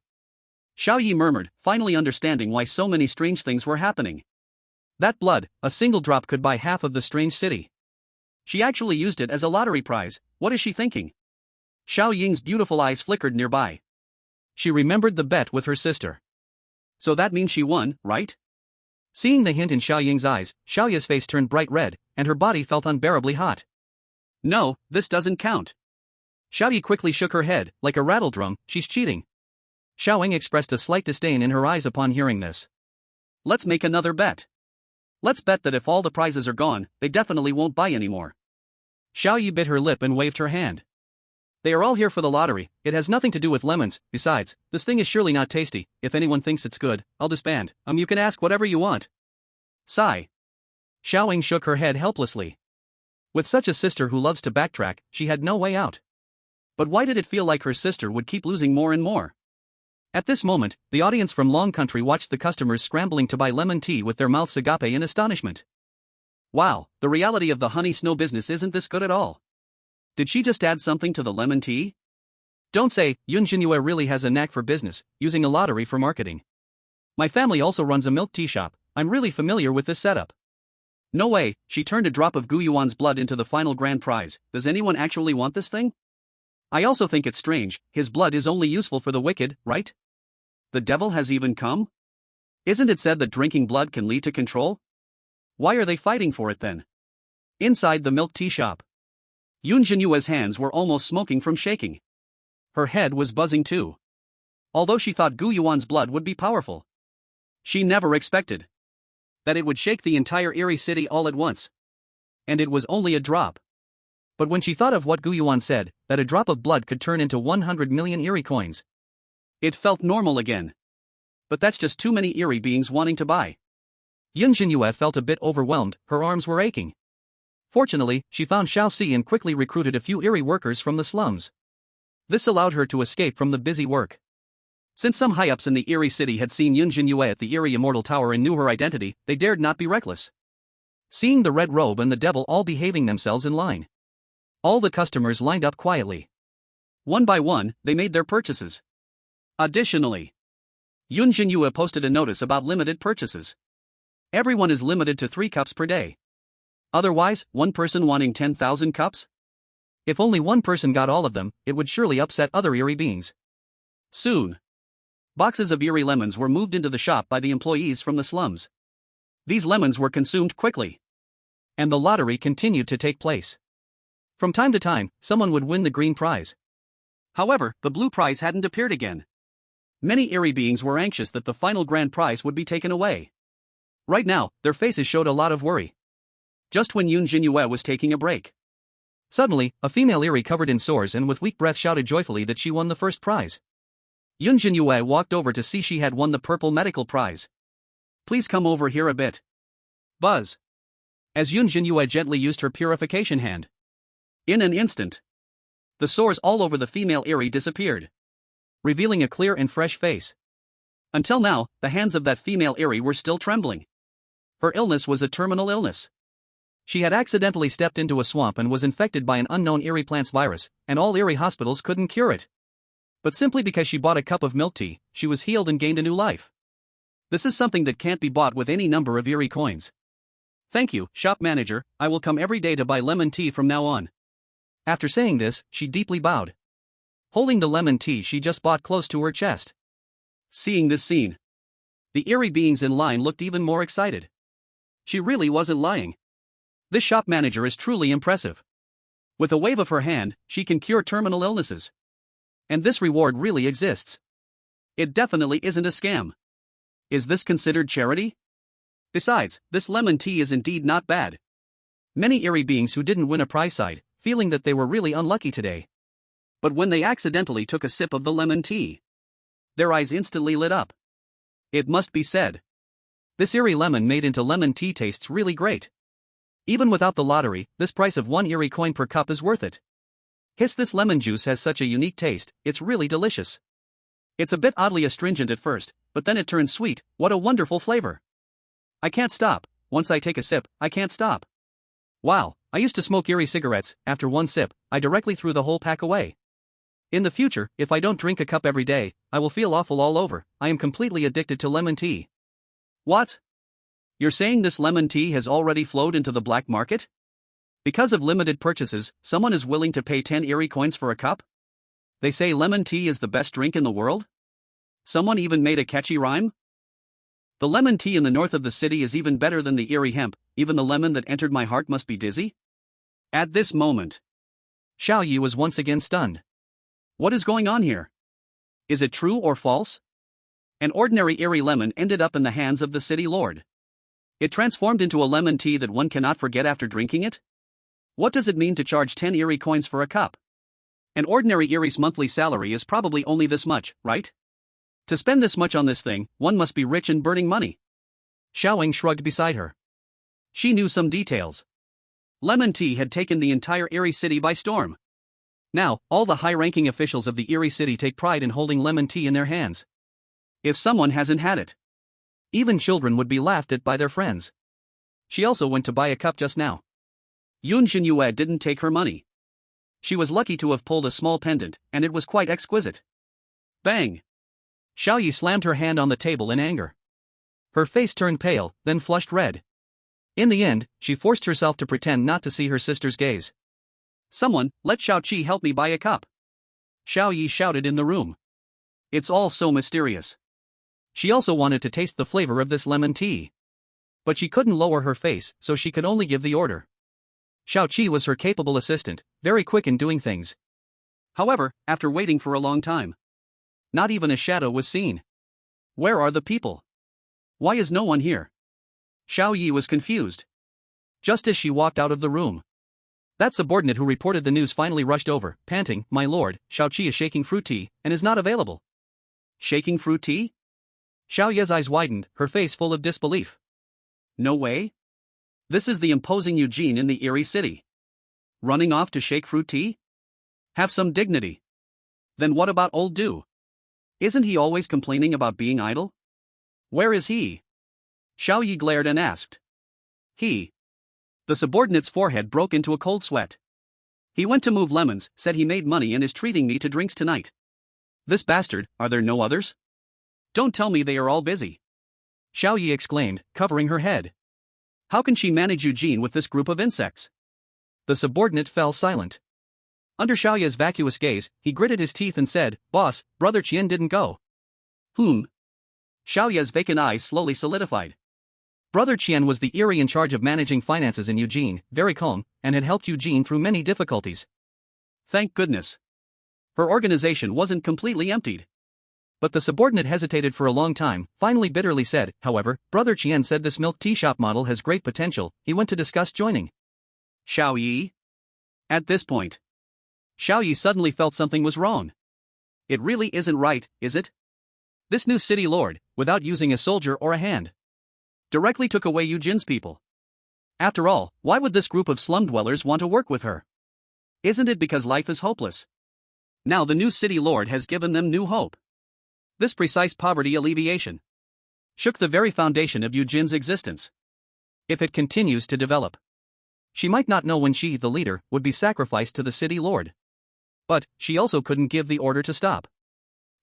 Xiao Yi murmured, finally understanding why so many strange things were happening. That blood, a single drop could buy half of the strange city. She actually used it as a lottery prize. What is she thinking? Xiao Ying's beautiful eyes flickered nearby. She remembered the bet with her sister. So that means she won, right? Seeing the hint in Xiao Ying's eyes, Xiao Ye's face turned bright red, and her body felt unbearably hot. No, this doesn't count. Xiao Yi quickly shook her head, like a rattle drum. She's cheating. Xiao Ying expressed a slight disdain in her eyes upon hearing this. Let's make another bet. Let's bet that if all the prizes are gone, they definitely won't buy anymore. Xiao Yi bit her lip and waved her hand. They are all here for the lottery, it has nothing to do with lemons. Besides, this thing is surely not tasty. If anyone thinks it's good, I'll disband. You can ask whatever you want. Sigh. Xiao Ying shook her head helplessly. With such a sister who loves to backtrack, she had no way out. But why did it feel like her sister would keep losing more and more? At this moment, the audience from Long Country watched the customers scrambling to buy lemon tea with their mouths agape in astonishment. Wow, the reality of the honey snow business isn't this good at all. Did she just add something to the lemon tea? Don't say. Yun Zhenyue really has a knack for business, using a lottery for marketing. My family also runs a milk tea shop. I'm really familiar with this setup. No way, she turned a drop of Gu Yuan's blood into the final grand prize. Does anyone actually want this thing? I also think it's strange, his blood is only useful for the wicked, right? The devil has even come? Isn't it said that drinking blood can lead to control? Why are they fighting for it then? Inside the milk tea shop, Yun Zhenyue's hands were almost smoking from shaking. Her head was buzzing too. Although she thought Gu Yuan's blood would be powerful, she never expected that it would shake the entire Eerie city all at once. And it was only a drop. But when she thought of what Gu Yuan said, that a drop of blood could turn into 100 million Eerie coins, it felt normal again. But that's just too many Eerie beings wanting to buy. Yun Zhenyue felt a bit overwhelmed, her arms were aching. Fortunately, she found Xiao Si and quickly recruited a few Eerie workers from the slums. This allowed her to escape from the busy work. Since some high-ups in the Eerie city had seen Yun Zhenyue at the Eerie Immortal Tower and knew her identity, they dared not be reckless. Seeing the red robe and the devil all behaving themselves in line, All the customers lined up quietly. One by one, they made their purchases. Additionally, Yun Zhenyue posted a notice about limited purchases. Everyone is limited to 3 cups per day. Otherwise, one person wanting 10,000 cups? If only one person got all of them, it would surely upset other Eerie beings. Soon, boxes of Eerie lemons were moved into the shop by the employees from the slums. These lemons were consumed quickly. And the lottery continued to take place. From time to time, someone would win the green prize. However, the blue prize hadn't appeared again. Many Eerie beings were anxious that the final grand prize would be taken away. Right now, their faces showed a lot of worry. Just when Yun Zhenyue was taking a break, suddenly, a female Eerie covered in sores and with weak breath shouted joyfully that she won the first prize. Yun Zhenyue walked over to see she had won the purple medical prize. Please come over here a bit. Buzz. As Yun Zhenyue gently used her purification hand. In an instant, the sores all over the female Eerie disappeared, revealing a clear and fresh face. Until now, the hands of that female Eerie were still trembling. Her illness was a terminal illness. She had accidentally stepped into a swamp and was infected by an unknown Eerie plants virus, and all Eerie hospitals couldn't cure it. But simply because she bought a cup of milk tea, she was healed and gained a new life. This is something that can't be bought with any number of Eerie coins. Thank you, shop manager, I will come every day to buy lemon tea from now on. After saying this, she deeply bowed, holding the lemon tea she just bought close to her chest. Seeing this scene, the Eerie beings in line looked even more excited. She really wasn't lying. This shop manager is truly impressive. With a wave of her hand, she can cure terminal illnesses. And this reward really exists. It definitely isn't a scam. Is this considered charity? Besides, this lemon tea is indeed not bad. Many Eerie beings who didn't win a prize sighed, feeling that they were really unlucky today. But when they accidentally took a sip of the lemon tea, their eyes instantly lit up. It must be said, this Eerie lemon made into lemon tea tastes really great. Even without the lottery, this price of 1 Eerie coin per cup is worth it. Hiss, this lemon juice has such a unique taste, it's really delicious. It's a bit oddly astringent at first, but then it turns sweet, what a wonderful flavor. I can't stop, once I take a sip, I can't stop. Wow, I used to smoke Eerie cigarettes, after one sip, I directly threw the whole pack away. In the future, if I don't drink a cup every day, I will feel awful all over, I am completely addicted to lemon tea. What? You're saying this lemon tea has already flowed into the black market? Because of limited purchases, someone is willing to pay 10 Eerie coins for a cup? They say lemon tea is the best drink in the world? Someone even made a catchy rhyme? The lemon tea in the north of the city is even better than the Eerie hemp, even the lemon that entered my heart must be dizzy? At this moment, Xiao Yi was once again stunned. What is going on here? Is it true or false? An ordinary Eerie lemon ended up in the hands of the city lord. It transformed into a lemon tea that one cannot forget after drinking it? What does it mean to charge 10 Eerie coins for a cup? An ordinary Eerie's monthly salary is probably only this much, right? To spend this much on this thing, one must be rich and burning money. Xiaoying shrugged beside her. She knew some details. Lemon tea had taken the entire Eerie city by storm. Now, all the high-ranking officials of the Eerie city take pride in holding lemon tea in their hands. If someone hasn't had it, even children would be laughed at by their friends. She also went to buy a cup just now. Yun Zhenyue didn't take her money. She was lucky to have pulled a small pendant, and it was quite exquisite. Bang! Xiao Yi slammed her hand on the table in anger. Her face turned pale, then flushed red. In the end, she forced herself to pretend not to see her sister's gaze. Someone, let Xiao Qi help me buy a cup. Xiao Yi shouted in the room. It's all so mysterious. She also wanted to taste the flavor of this lemon tea. But she couldn't lower her face, so she could only give the order. Xiao Qi was her capable assistant, very quick in doing things. However, after waiting for a long time, not even a shadow was seen. Where are the people? Why is no one here? Xiao Yi was confused. Just as she walked out of the room, that subordinate who reported the news finally rushed over, panting, "My lord, Xiao Qi is shaking fruit tea, and is not available." Shaking fruit tea? Xiao Ye's eyes widened, her face full of disbelief. No way? This is the imposing Eugene in the Eerie city. Running off to shake fruit tea? Have some dignity. Then what about old Du? Isn't he always complaining about being idle? Where is he? Xiao Yi glared and asked. He. The subordinate's forehead broke into a cold sweat. He went to move lemons, said he made money and is treating me to drinks tonight. This bastard, are there no others? Don't tell me they are all busy. Xiao Yi exclaimed, covering her head. How can she manage Eugene with this group of insects? The subordinate fell silent. Under Xiao Yi's vacuous gaze, he gritted his teeth and said, "Boss, Brother Qian didn't go." Xiao Yi's vacant eyes slowly solidified. Brother Qian was the Eerie in charge of managing finances in Eugene, very calm, and had helped Eugene through many difficulties. Thank goodness. Her organization wasn't completely emptied. But the subordinate hesitated for a long time, finally bitterly said, "However, Brother Qian said this milk tea shop model has great potential, he went to discuss joining." Xiao Yi? At this point, Xiao Yi suddenly felt something was wrong. It really isn't right, is it? This new city lord, without using a soldier or a hand, directly took away Eugene's people. After all, why would this group of slum dwellers want to work with her? Isn't it because life is hopeless? Now the new city lord has given them new hope. This precise poverty alleviation shook the very foundation of Eugene's existence. If it continues to develop, she might not know when she, the leader, would be sacrificed to the city lord. But she also couldn't give the order to stop.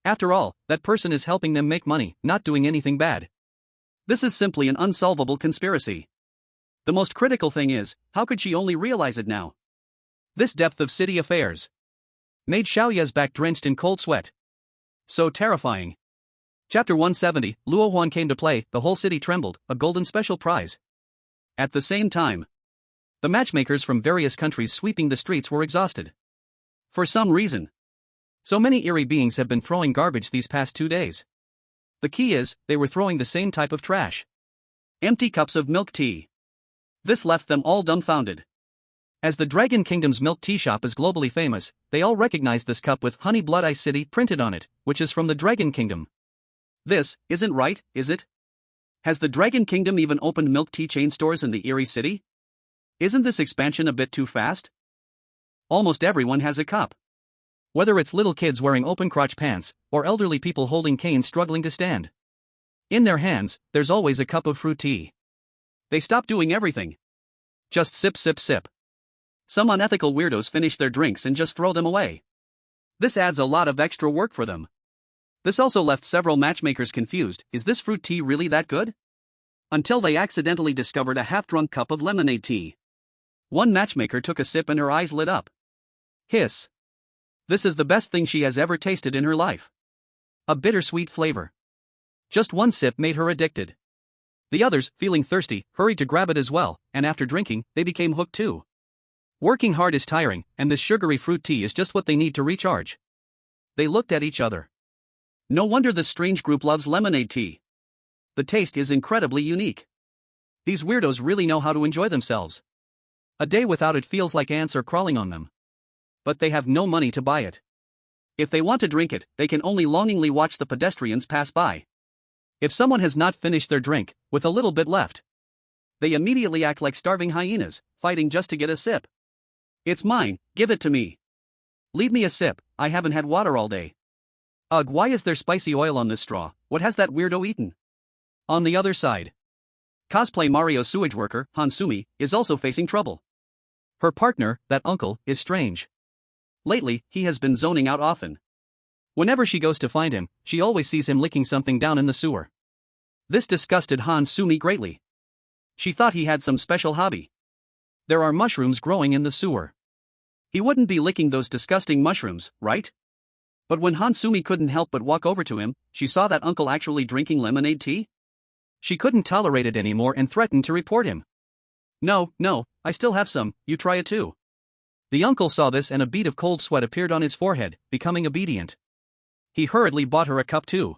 After all, that person is helping them make money, not doing anything bad. This is simply an unsolvable conspiracy. The most critical thing is, how could she only realize it now? This depth of city affairs made Xiao Yi's back drenched in cold sweat. So terrifying. Chapter 170, Luo Huan came to play, the whole city trembled, a golden special prize. At the same time, the matchmakers from various countries sweeping the streets were exhausted. For some reason, so many eerie beings have been throwing garbage these past 2 days. The key is, they were throwing the same type of trash. Empty cups of milk tea. This left them all dumbfounded. As the Dragon Kingdom's milk tea shop is globally famous, they all recognized this cup with Honey Blood Ice City printed on it, which is from the Dragon Kingdom. This isn't right, is it? Has the Dragon Kingdom even opened milk tea chain stores in the Eerie City? Isn't this expansion a bit too fast? Almost everyone has a cup. Whether it's little kids wearing open crotch pants, or elderly people holding canes struggling to stand. In their hands, there's always a cup of fruit tea. They stop doing everything. Just sip sip sip. Some unethical weirdos finish their drinks and just throw them away. This adds a lot of extra work for them. This also left several matchmakers confused, is this fruit tea really that good? Until they accidentally discovered a half-drunk cup of lemonade tea. One matchmaker took a sip and her eyes lit up. Hiss. This is the best thing she has ever tasted in her life. A bittersweet flavor. Just one sip made her addicted. The others, feeling thirsty, hurried to grab it as well, and after drinking, they became hooked too. Working hard is tiring, and this sugary fruit tea is just what they need to recharge. They looked at each other. No wonder this strange group loves lemonade tea. The taste is incredibly unique. These weirdos really know how to enjoy themselves. A day without it feels like ants are crawling on them. But they have no money to buy it. If they want to drink it, they can only longingly watch the pedestrians pass by. If someone has not finished their drink, with a little bit left, they immediately act like starving hyenas, fighting just to get a sip. It's mine, give it to me. Leave me a sip, I haven't had water all day. Ugh, why is there spicy oil on this straw, what has that weirdo eaten? On the other side, cosplay Mario sewage worker, Hansumi, is also facing trouble. Her partner, that uncle, is strange. Lately, he has been zoning out often. Whenever she goes to find him, she always sees him licking something down in the sewer. This disgusted Hansumi greatly. She thought he had some special hobby. There are mushrooms growing in the sewer. He wouldn't be licking those disgusting mushrooms, right? But when Hansumi couldn't help but walk over to him, she saw that uncle actually drinking lemonade tea. She couldn't tolerate it anymore and threatened to report him. No, I still have some, you try it too. The uncle saw this and a bead of cold sweat appeared on his forehead, becoming obedient. He hurriedly bought her a cup too.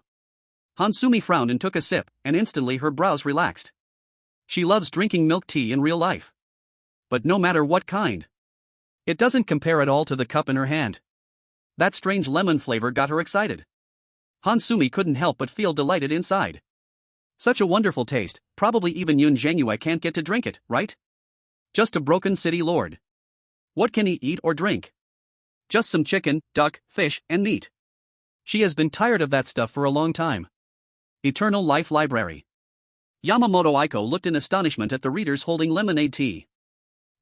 Hansumi frowned and took a sip, and instantly her brows relaxed. She loves drinking milk tea in real life. But no matter what kind. It doesn't compare at all to the cup in her hand. That strange lemon flavor got her excited. Hansumi couldn't help but feel delighted inside. Such a wonderful taste, probably even Yun Zhenyue can't get to drink it, right? Just a broken city lord. What can he eat or drink? Just some chicken, duck, fish, and meat. She has been tired of that stuff for a long time. Eternal Life Library. Yamamoto Aiko looked in astonishment at the readers holding lemonade tea.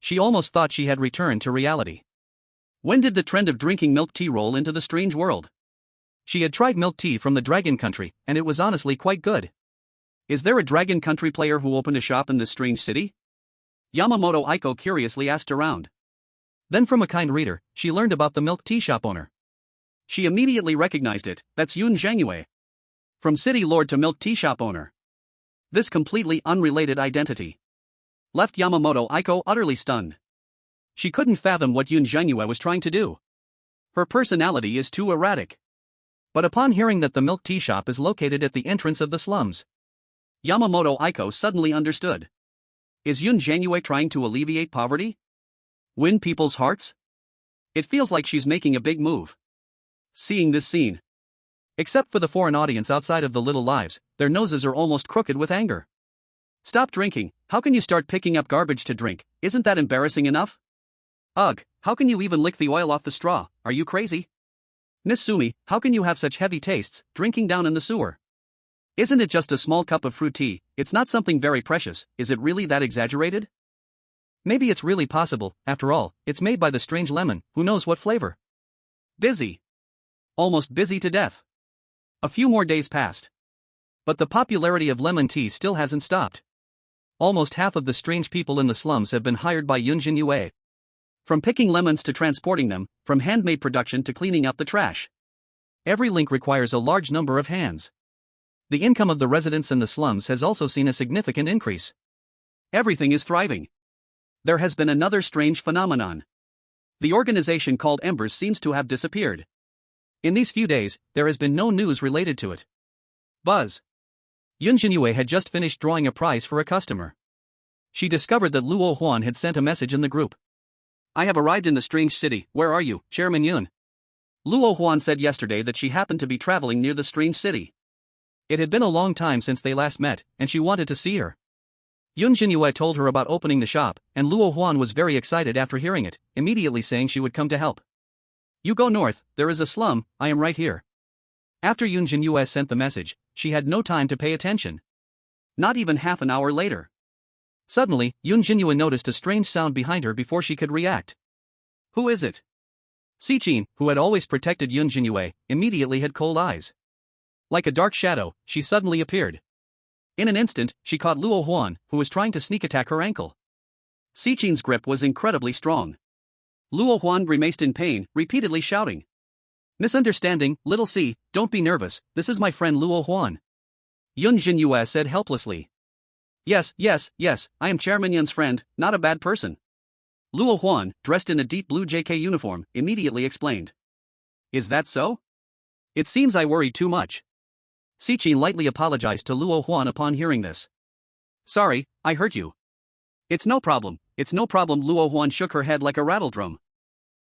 She almost thought she had returned to reality. When did the trend of drinking milk tea roll into the strange world? She had tried milk tea from the Dragon Country, and it was honestly quite good. Is there a Dragon Country player who opened a shop in this strange city? Yamamoto Aiko curiously asked around. Then from a kind reader, she learned about the milk tea shop owner. She immediately recognized it. That's Yun Zhenyue. From city lord to milk tea shop owner. This completely unrelated identity left Yamamoto Aiko utterly stunned. She couldn't fathom what Yun Zhenyue was trying to do. Her personality is too erratic. But upon hearing that the milk tea shop is located at the entrance of the slums, Yamamoto Aiko suddenly understood. Is Yun Zhenyue trying to alleviate poverty? Win people's hearts? It feels like she's making a big move. Seeing this scene, except for the foreign audience outside of the Little Lives, their noses are almost crooked with anger. Stop drinking. How can you start picking up garbage to drink? Isn't that embarrassing enough? Ugh, how can you even lick the oil off the straw? Are you crazy? Miss Sumi, how can you have such heavy tastes, drinking down in the sewer? Isn't it just a small cup of fruit tea? It's not something very precious. Is it really that exaggerated? Maybe it's really possible. After all, it's made by the strange lemon, who knows what flavor. Busy. Almost busy to death. A few more days passed. But the popularity of lemon tea still hasn't stopped. Almost half of the strange people in the slums have been hired by Yun Zhenyue. From picking lemons to transporting them, from handmade production to cleaning up the trash. Every link requires a large number of hands. The income of the residents in the slums has also seen a significant increase. Everything is thriving. There has been another strange phenomenon. The organization called Embers seems to have disappeared. In these few days, there has been no news related to it. Buzz. Yun Zhenyue had just finished drawing a prize for a customer. She discovered that Luo Huan had sent a message in the group. I have arrived in the strange city. Where are you, Chairman Yun? Luo Huan said yesterday that she happened to be traveling near the strange city. It had been a long time since they last met, and she wanted to see her. Yun Zhenyue told her about opening the shop, and Luo Huan was very excited after hearing it, immediately saying she would come to help. You go north, there is a slum, I am right here. After Yun Zhenyue sent the message, she had no time to pay attention. Not even half an hour later. Suddenly, Yun Zhenyue noticed a strange sound behind her before she could react. Who is it? Sichin, who had always protected Yun Zhenyue, immediately had cold eyes. Like a dark shadow, she suddenly appeared. In an instant, she caught Luo Huan, who was trying to sneak attack her ankle. Sichin's grip was incredibly strong. Luo Huan grimaced in pain, repeatedly shouting. Misunderstanding, little C, don't be nervous, this is my friend Luo Huan. Yun Zhenyue said helplessly. Yes, I am Chairman Yun's friend, not a bad person. Luo Huan, dressed in a deep blue JK uniform, immediately explained. Is that so? It seems I worried too much. Sichin lightly apologized to Luo Huan upon hearing this. Sorry, I hurt you. It's no problem, Luo Huan shook her head like a rattledrum.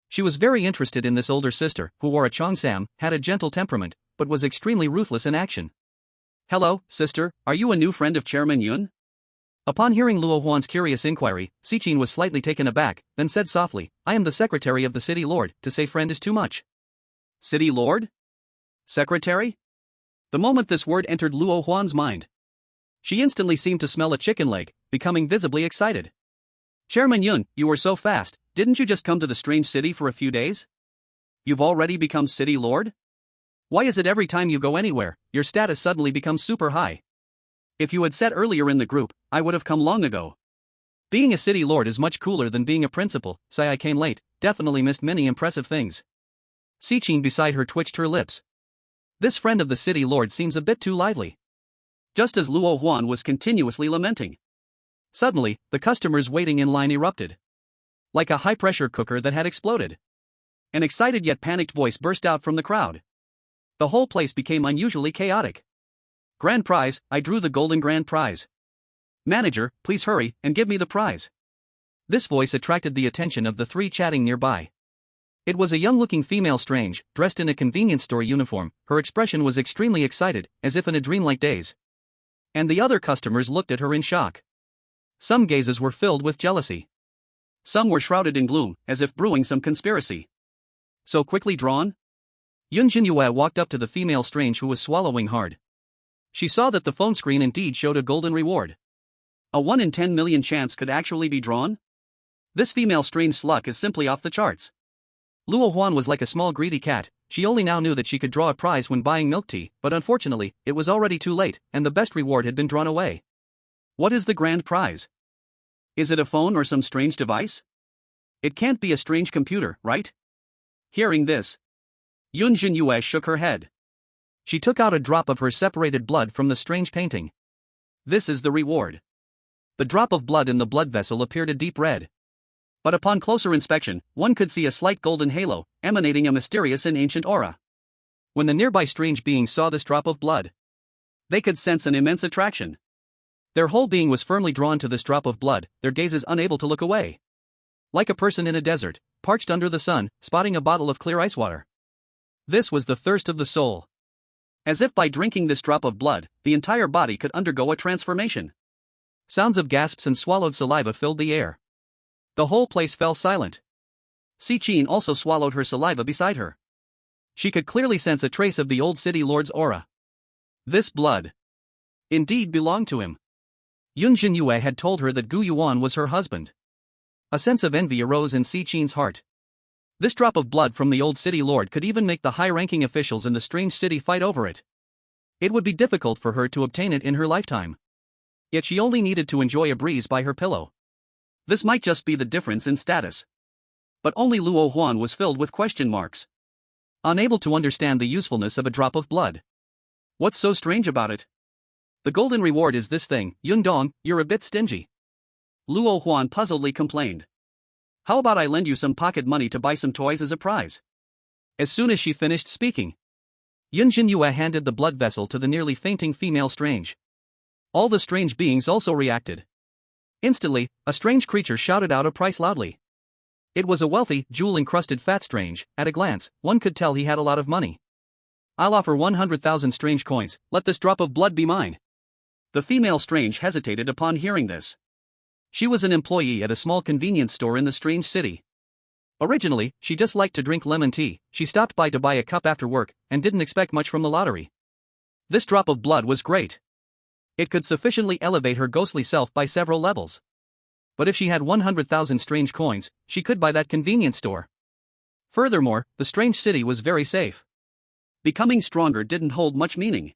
She was very interested in this older sister, who wore a cheongsam, had a gentle temperament, but was extremely ruthless in action. Hello, sister, are you a new friend of Chairman Yun? Upon hearing Luo Huan's curious inquiry, Sichin was slightly taken aback, then said softly, I am the secretary of the city lord, to say friend is too much. City lord? Secretary? The moment this word entered Luo Huan's mind, she instantly seemed to smell a chicken leg, becoming visibly excited. Chairman Yun, you were so fast, didn't you just come to the strange city for a few days? You've already become city lord? Why is it every time you go anywhere, your status suddenly becomes super high? If you had said earlier in the group, I would have come long ago. Being a city lord is much cooler than being a principal, say I came late, definitely missed many impressive things. Sichin beside her twitched her lips. This friend of the city lord seems a bit too lively. Just as Luo Huan was continuously lamenting. Suddenly, the customers waiting in line erupted. Like a high-pressure cooker that had exploded. An excited yet panicked voice burst out from the crowd. The whole place became unusually chaotic. Grand prize, I drew the golden grand prize. Manager, please hurry and give me the prize. This voice attracted the attention of the three chatting nearby. It was a young-looking female strange, dressed in a convenience store uniform. Her expression was extremely excited, as if in a dreamlike daze. And the other customers looked at her in shock. Some gazes were filled with jealousy. Some were shrouded in gloom, as if brewing some conspiracy. So quickly drawn? Yun Zhenyue walked up to the female strange who was swallowing hard. She saw that the phone screen indeed showed a golden reward. A 1 in 10 million chance could actually be drawn? This female strange luck is simply off the charts. Luo Huan was like a small greedy cat. She only now knew that she could draw a prize when buying milk tea, but unfortunately, it was already too late, and the best reward had been drawn away. What is the grand prize? Is it a phone or some strange device? It can't be a strange computer, right? Hearing this, Yun Zhenyue shook her head. She took out a drop of her separated blood from the strange painting. This is the reward. The drop of blood in the blood vessel appeared a deep red. But upon closer inspection, one could see a slight golden halo, emanating a mysterious and ancient aura. When the nearby strange beings saw this drop of blood, they could sense an immense attraction. Their whole being was firmly drawn to this drop of blood, their gazes unable to look away. Like a person in a desert, parched under the sun, spotting a bottle of clear ice water. This was the thirst of the soul. As if by drinking this drop of blood, the entire body could undergo a transformation. Sounds of gasps and swallowed saliva filled the air. The whole place fell silent. Si Qin also swallowed her saliva beside her. She could clearly sense a trace of the old city lord's aura. This blood indeed belonged to him. Yun Zhenyue had told her that Gu Yuan was her husband. A sense of envy arose in Si Qin's heart. This drop of blood from the old city lord could even make the high-ranking officials in the strange city fight over it. It would be difficult for her to obtain it in her lifetime. Yet she only needed to enjoy a breeze by her pillow. This might just be the difference in status. But only Luo Huan was filled with question marks. Unable to understand the usefulness of a drop of blood. What's so strange about it? The golden reward is this thing. Yun Dong, you're a bit stingy. Luo Huan puzzledly complained. How about I lend you some pocket money to buy some toys as a prize? As soon as she finished speaking, Yun Zhenyue handed the blood vessel to the nearly fainting female strange. All the strange beings also reacted. Instantly, a strange creature shouted out a price loudly. It was a wealthy, jewel-encrusted fat strange. At a glance, one could tell he had a lot of money. I'll offer 100,000 strange coins, let this drop of blood be mine. The female strange hesitated upon hearing this. She was an employee at a small convenience store in the strange city. Originally, she just liked to drink lemon tea. She stopped by to buy a cup after work, and didn't expect much from the lottery. This drop of blood was great. It could sufficiently elevate her ghostly self by several levels. But if she had 100,000 strange coins, she could buy that convenience store. Furthermore, the strange city was very safe. Becoming stronger didn't hold much meaning.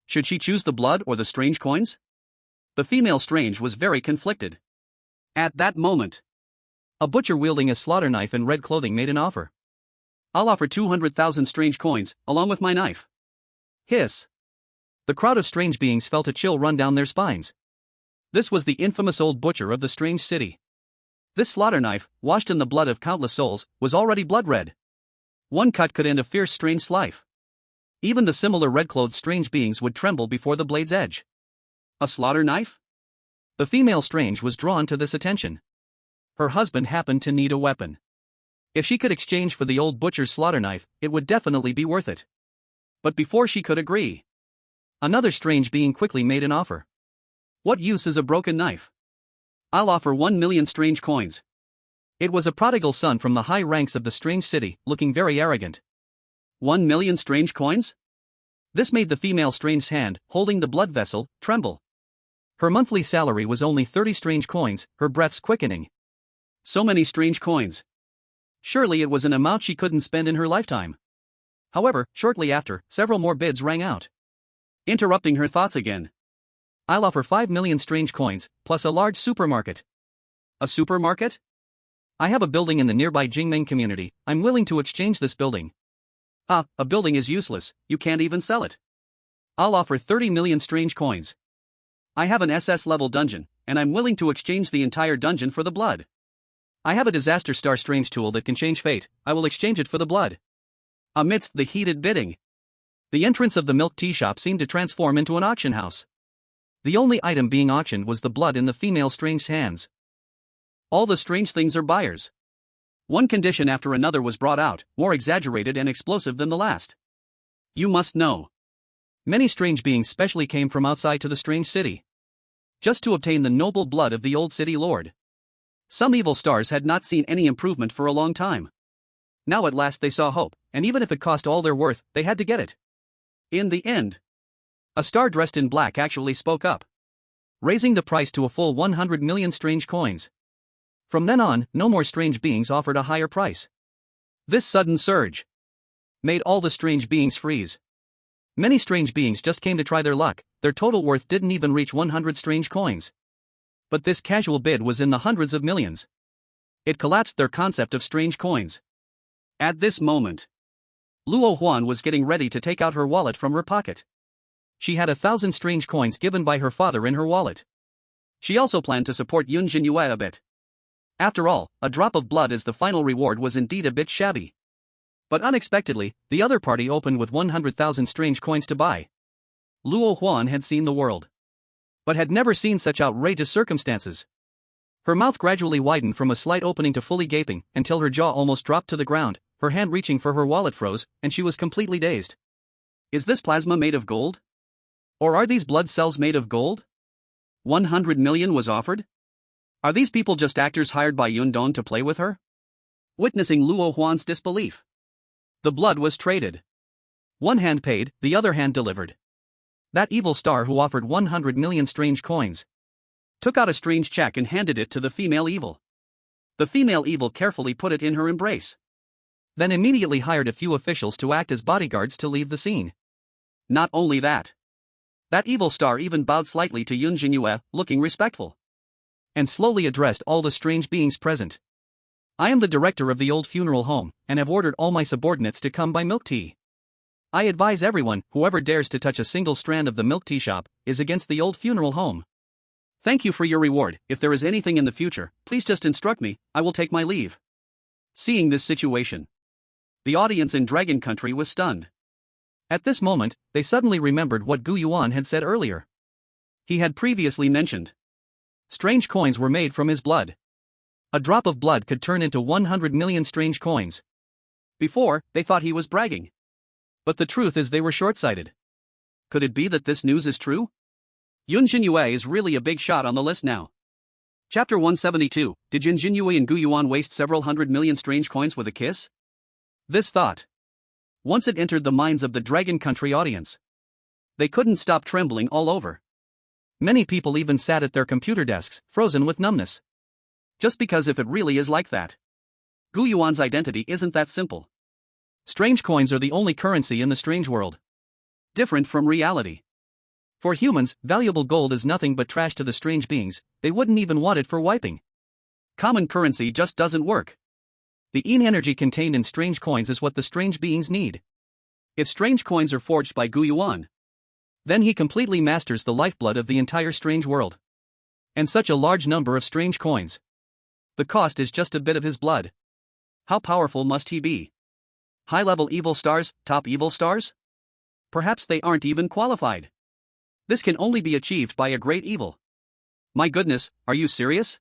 Should she choose the blood or the strange coins? The female strange was very conflicted. At that moment, a butcher wielding a slaughter knife in red clothing made an offer. I'll offer 200,000 strange coins, along with my knife. Hiss. The crowd of strange beings felt a chill run down their spines. This was the infamous old butcher of the strange city. This slaughter knife, washed in the blood of countless souls, was already blood red. One cut could end a fierce strange life. Even the similar red-clothed strange beings would tremble before the blade's edge. A slaughter knife? The female strange was drawn to this attention. Her husband happened to need a weapon. If she could exchange for the old butcher's slaughter knife, it would definitely be worth it. But before she could agree, another strange being quickly made an offer. What use is a broken knife? I'll offer 1 million strange coins. It was a prodigal son from the high ranks of the strange city, looking very arrogant. 1 million strange coins? This made the female strange's hand, holding the blood vessel, tremble. Her monthly salary was only 30 strange coins, her breaths quickening. So many strange coins. Surely it was an amount she couldn't spend in her lifetime. However, shortly after, several more bids rang out. Interrupting her thoughts again. I'll offer 5 million strange coins, plus a large supermarket. A supermarket? I have a building in the nearby Jingming community. I'm willing to exchange this building. Ah, a building is useless, you can't even sell it. I'll offer 30 million strange coins. I have an SS-level dungeon, and I'm willing to exchange the entire dungeon for the blood. I have a disaster star strange tool that can change fate, I will exchange it for the blood. Amidst the heated bidding, the entrance of the milk tea shop seemed to transform into an auction house. The only item being auctioned was the blood in the female strange's hands. All the strange things are buyers. One condition after another was brought out, more exaggerated and explosive than the last. You must know. Many strange beings specially came from outside to the strange city, just to obtain the noble blood of the old city lord. Some evil stars had not seen any improvement for a long time. Now at last they saw hope, and even if it cost all their worth, they had to get it. In the end, a star dressed in black actually spoke up, raising the price to a full 100 million strange coins. From then on, no more strange beings offered a higher price. This sudden surge made all the strange beings freeze. Many strange beings just came to try their luck, their total worth didn't even reach 100 strange coins. But this casual bid was in the hundreds of millions. It collapsed their concept of strange coins. At this moment, Luo Huan was getting ready to take out her wallet from her pocket. She had 1,000 strange coins given by her father in her wallet. She also planned to support Yun Zhenyue a bit. After all, a drop of blood as the final reward was indeed a bit shabby. But unexpectedly, the other party opened with 100,000 strange coins to buy. Luo Huan had seen the world, but had never seen such outrageous circumstances. Her mouth gradually widened from a slight opening to fully gaping, until her jaw almost dropped to the ground, her hand reaching for her wallet froze, and she was completely dazed. Is this plasma made of gold? Or are these blood cells made of gold? 100 million was offered? Are these people just actors hired by Yun Don to play with her? Witnessing Luo Huan's disbelief, the blood was traded. One hand paid, the other hand delivered. That evil star who offered 100 million strange coins took out a strange check and handed it to the female evil. The female evil carefully put it in her embrace, then immediately hired a few officials to act as bodyguards to leave the scene. Not only that, that evil star even bowed slightly to Yun Zhenyue, looking respectful, and slowly addressed all the strange beings present. I am the director of the old funeral home, and have ordered all my subordinates to come buy milk tea. I advise everyone, whoever dares to touch a single strand of the milk tea shop, is against the old funeral home. Thank you for your reward. If there is anything in the future, please just instruct me, I will take my leave. Seeing this situation, the audience in Dragon Country was stunned. At this moment, they suddenly remembered what Gu Yuan had said earlier. He had previously mentioned strange coins were made from his blood. A drop of blood could turn into 100 million strange coins. Before, they thought he was bragging. But the truth is they were short-sighted. Could it be that this news is true? Yun Zhenyue is really a big shot on the list now. Chapter 172, Did Yun Zhenyue and Gu Yuan waste several hundred million strange coins with a kiss? This thought, once it entered the minds of the Dragon Country audience, they couldn't stop trembling all over. Many people even sat at their computer desks, frozen with numbness. Just because if it really is like that, Gu Yuan's identity isn't that simple. Strange coins are the only currency in the strange world, different from reality. For humans, valuable gold is nothing but trash to the strange beings, they wouldn't even want it for wiping. Common currency just doesn't work. The energy contained in strange coins is what the strange beings need. If strange coins are forged by Gu Yuan, then he completely masters the lifeblood of the entire strange world. And such a large number of strange coins, the cost is just a bit of his blood. How powerful must he be? High-level evil stars, top evil stars? Perhaps they aren't even qualified. This can only be achieved by a great evil. My goodness, are you serious?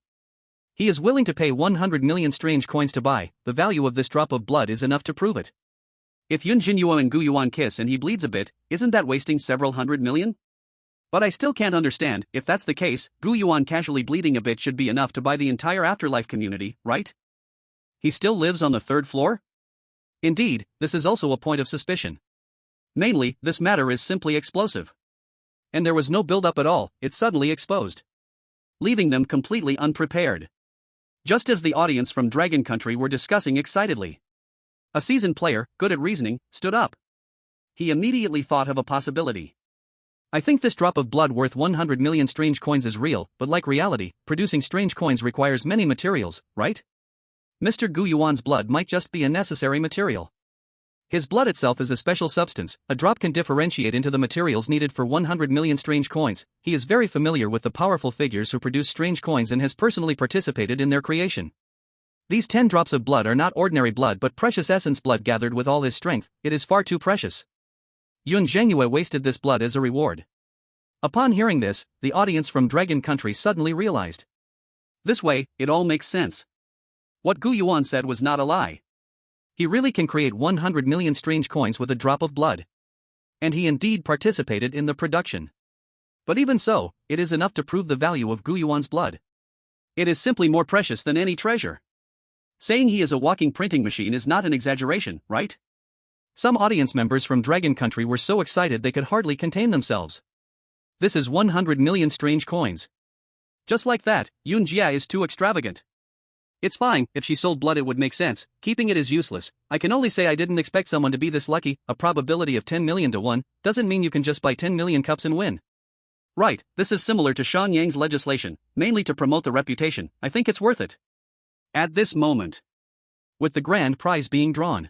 He is willing to pay 100 million strange coins to buy, the value of this drop of blood is enough to prove it. If Yun Zhenyue and Gu Yuan kiss and he bleeds a bit, isn't that wasting several hundred million? But I still can't understand, if that's the case, Gu Yuan casually bleeding a bit should be enough to buy the entire afterlife community, right? He still lives on the third floor? Indeed, this is also a point of suspicion. Mainly, this matter is simply explosive. And there was no build-up at all, it suddenly exposed, leaving them completely unprepared. Just as the audience from Dragon Country were discussing excitedly, a seasoned player, good at reasoning, stood up. He immediately thought of a possibility. I think this drop of blood worth 100 million strange coins is real, but like reality, producing strange coins requires many materials, right? Mr. Gu Yuan's blood might just be a necessary material. His blood itself is a special substance, a drop can differentiate into the materials needed for 100 million strange coins. He is very familiar with the powerful figures who produce strange coins and has personally participated in their creation. These 10 drops of blood are not ordinary blood but precious essence blood gathered with all his strength, it is far too precious. Yun Zhenyue wasted this blood as a reward. Upon hearing this, the audience from Dragon Country suddenly realized. This way, it all makes sense. What Gu Yuan said was not a lie. He really can create 100 million strange coins with a drop of blood. And he indeed participated in the production. But even so, it is enough to prove the value of Gu Yuan's blood. It is simply more precious than any treasure. Saying he is a walking printing machine is not an exaggeration, right? Some audience members from Dragon Country were so excited they could hardly contain themselves. This is 100 million strange coins. Just like that, Yun Jia is too extravagant. It's fine, if she sold blood it would make sense, keeping it is useless. I can only say I didn't expect someone to be this lucky. A probability of 10 million to 1, doesn't mean you can just buy 10 million cups and win. Right, this is similar to Shan Yang's legislation, mainly to promote the reputation. I think it's worth it. At this moment, with the grand prize being drawn,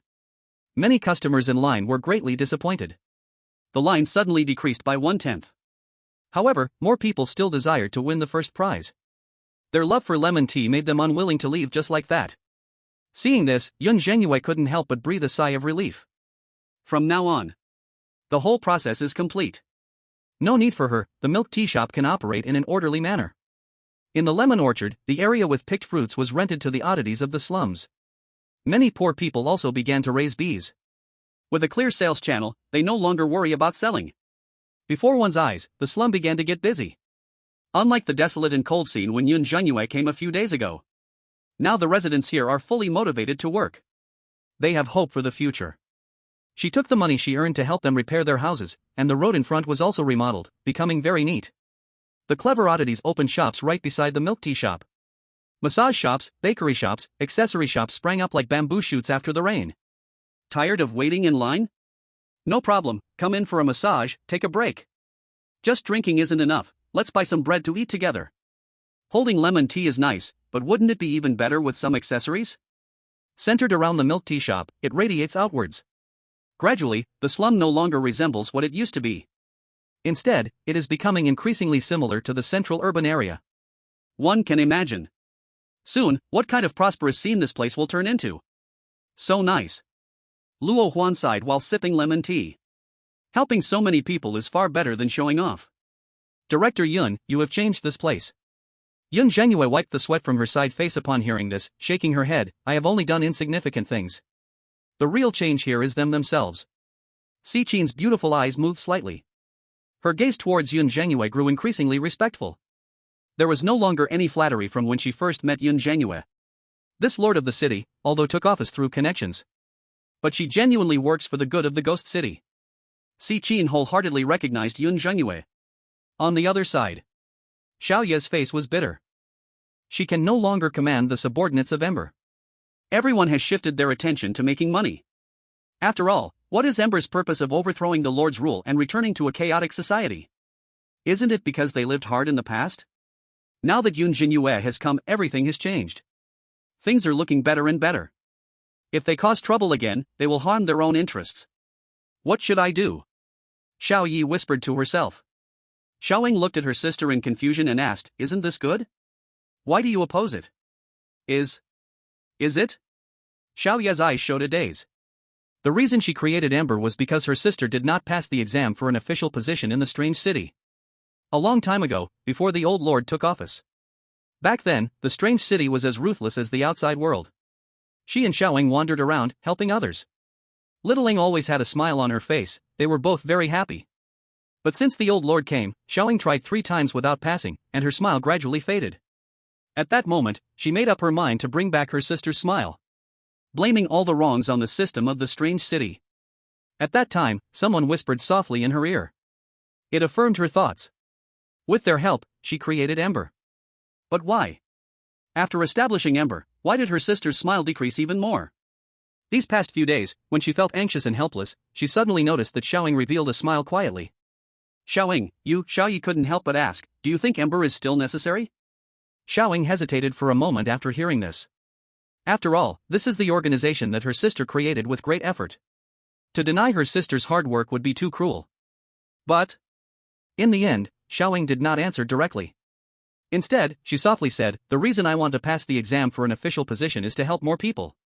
many customers in line were greatly disappointed. The line suddenly decreased by 1/10. However, more people still desired to win the first prize. Their love for lemon tea made them unwilling to leave just like that. Seeing this, Yun Zhenyue couldn't help but breathe a sigh of relief. From now on, the whole process is complete. No need for her, the milk tea shop can operate in an orderly manner. In the lemon orchard, the area with picked fruits was rented to the oddities of the slums. Many poor people also began to raise bees. With a clear sales channel, they no longer worry about selling. Before one's eyes, the slum began to get busy. Unlike the desolate and cold scene when Yun Zhenyue came a few days ago. Now the residents here are fully motivated to work. They have hope for the future. She took the money she earned to help them repair their houses, and the road in front was also remodeled, becoming very neat. The clever oddities opened shops right beside the milk tea shop. Massage shops, bakery shops, accessory shops sprang up like bamboo shoots after the rain. Tired of waiting in line? No problem, come in for a massage, take a break. Just drinking isn't enough, let's buy some bread to eat together. Holding lemon tea is nice, but wouldn't it be even better with some accessories? Centered around the milk tea shop, it radiates outwards. Gradually, the slum no longer resembles what it used to be. Instead, it is becoming increasingly similar to the central urban area. One can imagine. Soon, what kind of prosperous scene this place will turn into. So nice. Luo Huan sighed while sipping lemon tea. Helping so many people is far better than showing off. Director Yun, you have changed this place. Yun Zhenyue wiped the sweat from her side face upon hearing this, shaking her head. I have only done insignificant things. The real change here is them themselves. Si Qin's beautiful eyes moved slightly. Her gaze towards Yun Zhenyue grew increasingly respectful. There was no longer any flattery from when she first met Yun Zhenyue. This lord of the city, although took office through connections, but she genuinely works for the good of the ghost city. Si Qin wholeheartedly recognized Yun Zhenyue. On the other side, Xiao Ye's face was bitter. She can no longer command the subordinates of Ember. Everyone has shifted their attention to making money. After all, what is Ember's purpose of overthrowing the Lord's rule and returning to a chaotic society? Isn't it because they lived hard in the past? Now that Yun Zhenyue has come, everything has changed. Things are looking better and better. If they cause trouble again, they will harm their own interests. What should I do? Xiao Yi whispered to herself. Xiaoying looked at her sister in confusion and asked, isn't this good? Why do you oppose it? Is it? Xiao Ye's eyes showed a daze. The reason she created Ember was because her sister did not pass the exam for an official position in the strange city. A long time ago, before the old lord took office. Back then, the strange city was as ruthless as the outside world. She and Xiaoying wandered around, helping others. Little Ling always had a smile on her face, they were both very happy. But since the old lord came, Xiaoying tried 3 times without passing, and her smile gradually faded. At that moment, she made up her mind to bring back her sister's smile. Blaming all the wrongs on the system of the strange city. At that time, someone whispered softly in her ear. It affirmed her thoughts. With their help, she created Ember. But why? After establishing Ember, why did her sister's smile decrease even more? These past few days, when she felt anxious and helpless, she suddenly noticed that Xiaoying revealed a smile quietly. Xiaoying, Xiao Yi couldn't help but ask, do you think Ember is still necessary? Xiaoying hesitated for a moment after hearing this. After all, this is the organization that her sister created with great effort. To deny her sister's hard work would be too cruel. But in the end, Xiaoying did not answer directly. Instead, she softly said, the reason I want to pass the exam for an official position is to help more people.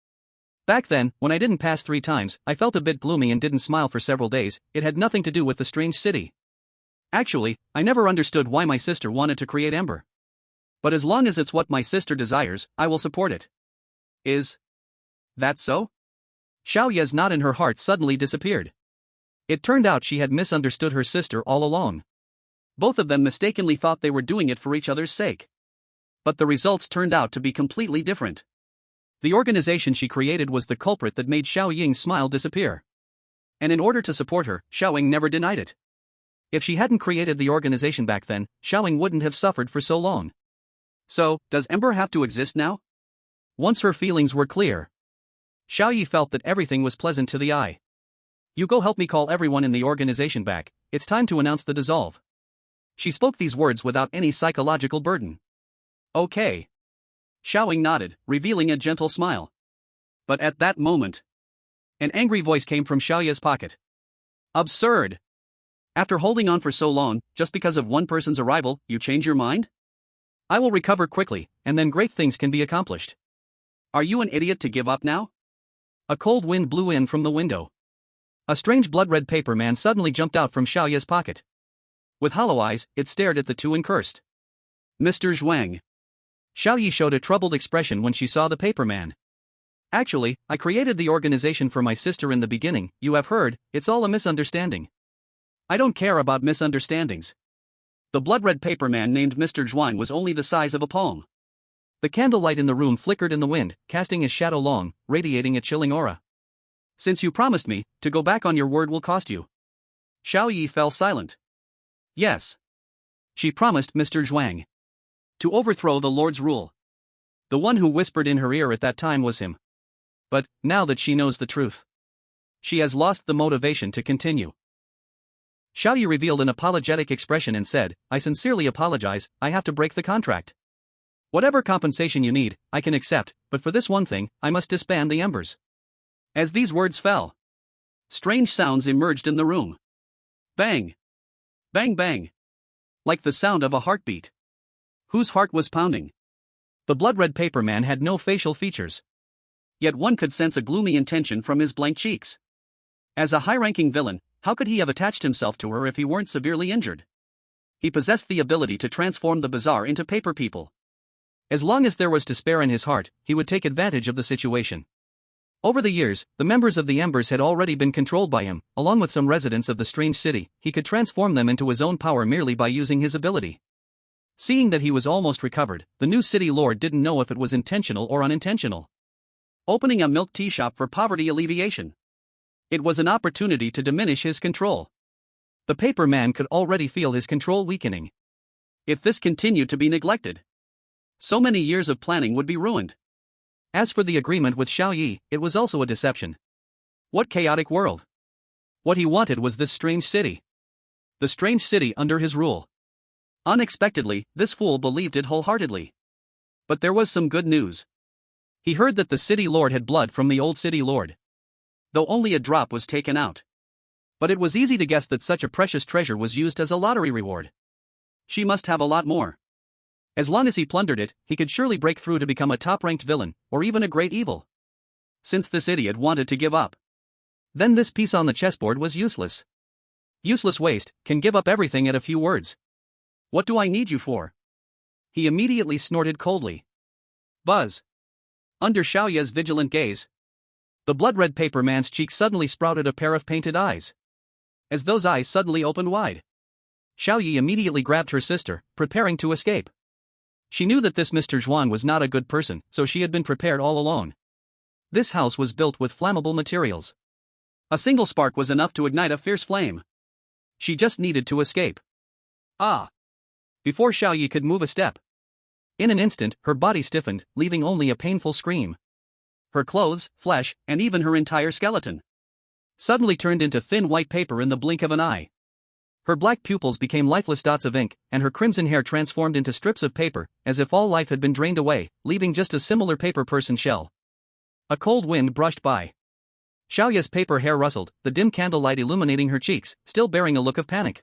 Back then, when I didn't pass 3 times, I felt a bit gloomy and didn't smile for several days. It had nothing to do with the strange city. Actually, I never understood why my sister wanted to create Ember. But as long as it's what my sister desires, I will support it. Is that so? Xiao Ye's knot in her heart suddenly disappeared. It turned out she had misunderstood her sister all along. Both of them mistakenly thought they were doing it for each other's sake. But the results turned out to be completely different. The organization she created was the culprit that made Xiao Ying's smile disappear. And in order to support her, Xiaoying never denied it. If she hadn't created the organization back then, Xiaoying wouldn't have suffered for so long. So, does Ember have to exist now? Once her feelings were clear, Xiaoyi felt that everything was pleasant to the eye. You go help me call everyone in the organization back, it's time to announce the dissolve. She spoke these words without any psychological burden. Okay. Xiaoying nodded, revealing a gentle smile. But at that moment, an angry voice came from Xiaoya's pocket. Absurd! After holding on for so long, just because of one person's arrival, you change your mind? I will recover quickly, and then great things can be accomplished. Are you an idiot to give up now? A cold wind blew in from the window. A strange blood-red paper man suddenly jumped out from Xiaoya's pocket. With hollow eyes, it stared at the two and cursed. Mr. Zhuang. Xiaoyi showed a troubled expression when she saw the paper man. Actually, I created the organization for my sister in the beginning, you have heard, it's all a misunderstanding. I don't care about misunderstandings. The blood-red paper man named Mr. Zhuang was only the size of a palm. The candlelight in the room flickered in the wind, casting his shadow long, radiating a chilling aura. Since you promised me, to go back on your word will cost you. Xiaoyi fell silent. Yes. She promised Mr. Zhuang to overthrow the Lord's rule. The one who whispered in her ear at that time was him. But, now that she knows the truth, she has lost the motivation to continue. Xiaoyi revealed an apologetic expression and said, I sincerely apologize, I have to break the contract. Whatever compensation you need, I can accept, but for this one thing, I must disband the embers. As these words fell, strange sounds emerged in the room. Bang! Bang bang! Like the sound of a heartbeat. Whose heart was pounding? The blood-red paper man had no facial features. Yet one could sense a gloomy intention from his blank cheeks. As a high-ranking villain, how could he have attached himself to her if he weren't severely injured? He possessed the ability to transform the bazaar into paper people. As long as there was despair in his heart, he would take advantage of the situation. Over the years, the members of the Embers had already been controlled by him, along with some residents of the strange city. He could transform them into his own power merely by using his ability. Seeing that he was almost recovered, the new city lord didn't know if it was intentional or unintentional. Opening a milk tea shop for poverty alleviation. It was an opportunity to diminish his control. The paper man could already feel his control weakening. If this continued to be neglected, so many years of planning would be ruined. As for the agreement with Xiaoyi, it was also a deception. What chaotic world! What he wanted was this strange city. The strange city under his rule. Unexpectedly, this fool believed it wholeheartedly. But there was some good news. He heard that the city lord had blood from the old city lord, though only a drop was taken out. But it was easy to guess that such a precious treasure was used as a lottery reward. She must have a lot more. As long as he plundered it, he could surely break through to become a top-ranked villain, or even a great evil. Since this idiot wanted to give up, then this piece on the chessboard was useless. Useless waste, can give up everything at a few words. What do I need you for? He immediately snorted coldly. Buzz. Under Xiaoya's vigilant gaze, the blood-red paper man's cheek suddenly sprouted a pair of painted eyes. As those eyes suddenly opened wide, Xiaoyi immediately grabbed her sister, preparing to escape. She knew that this Mr. Zhuang was not a good person, so she had been prepared all along. This house was built with flammable materials. A single spark was enough to ignite a fierce flame. She just needed to escape. Ah! Before Xiaoyi could move a step, in an instant, her body stiffened, leaving only a painful scream. Her clothes, flesh, and even her entire skeleton suddenly turned into thin white paper in the blink of an eye. Her black pupils became lifeless dots of ink, and her crimson hair transformed into strips of paper, as if all life had been drained away, leaving just a similar paper person shell. A cold wind brushed by. Xiaoya's paper hair rustled, the dim candlelight illuminating her cheeks, still bearing a look of panic.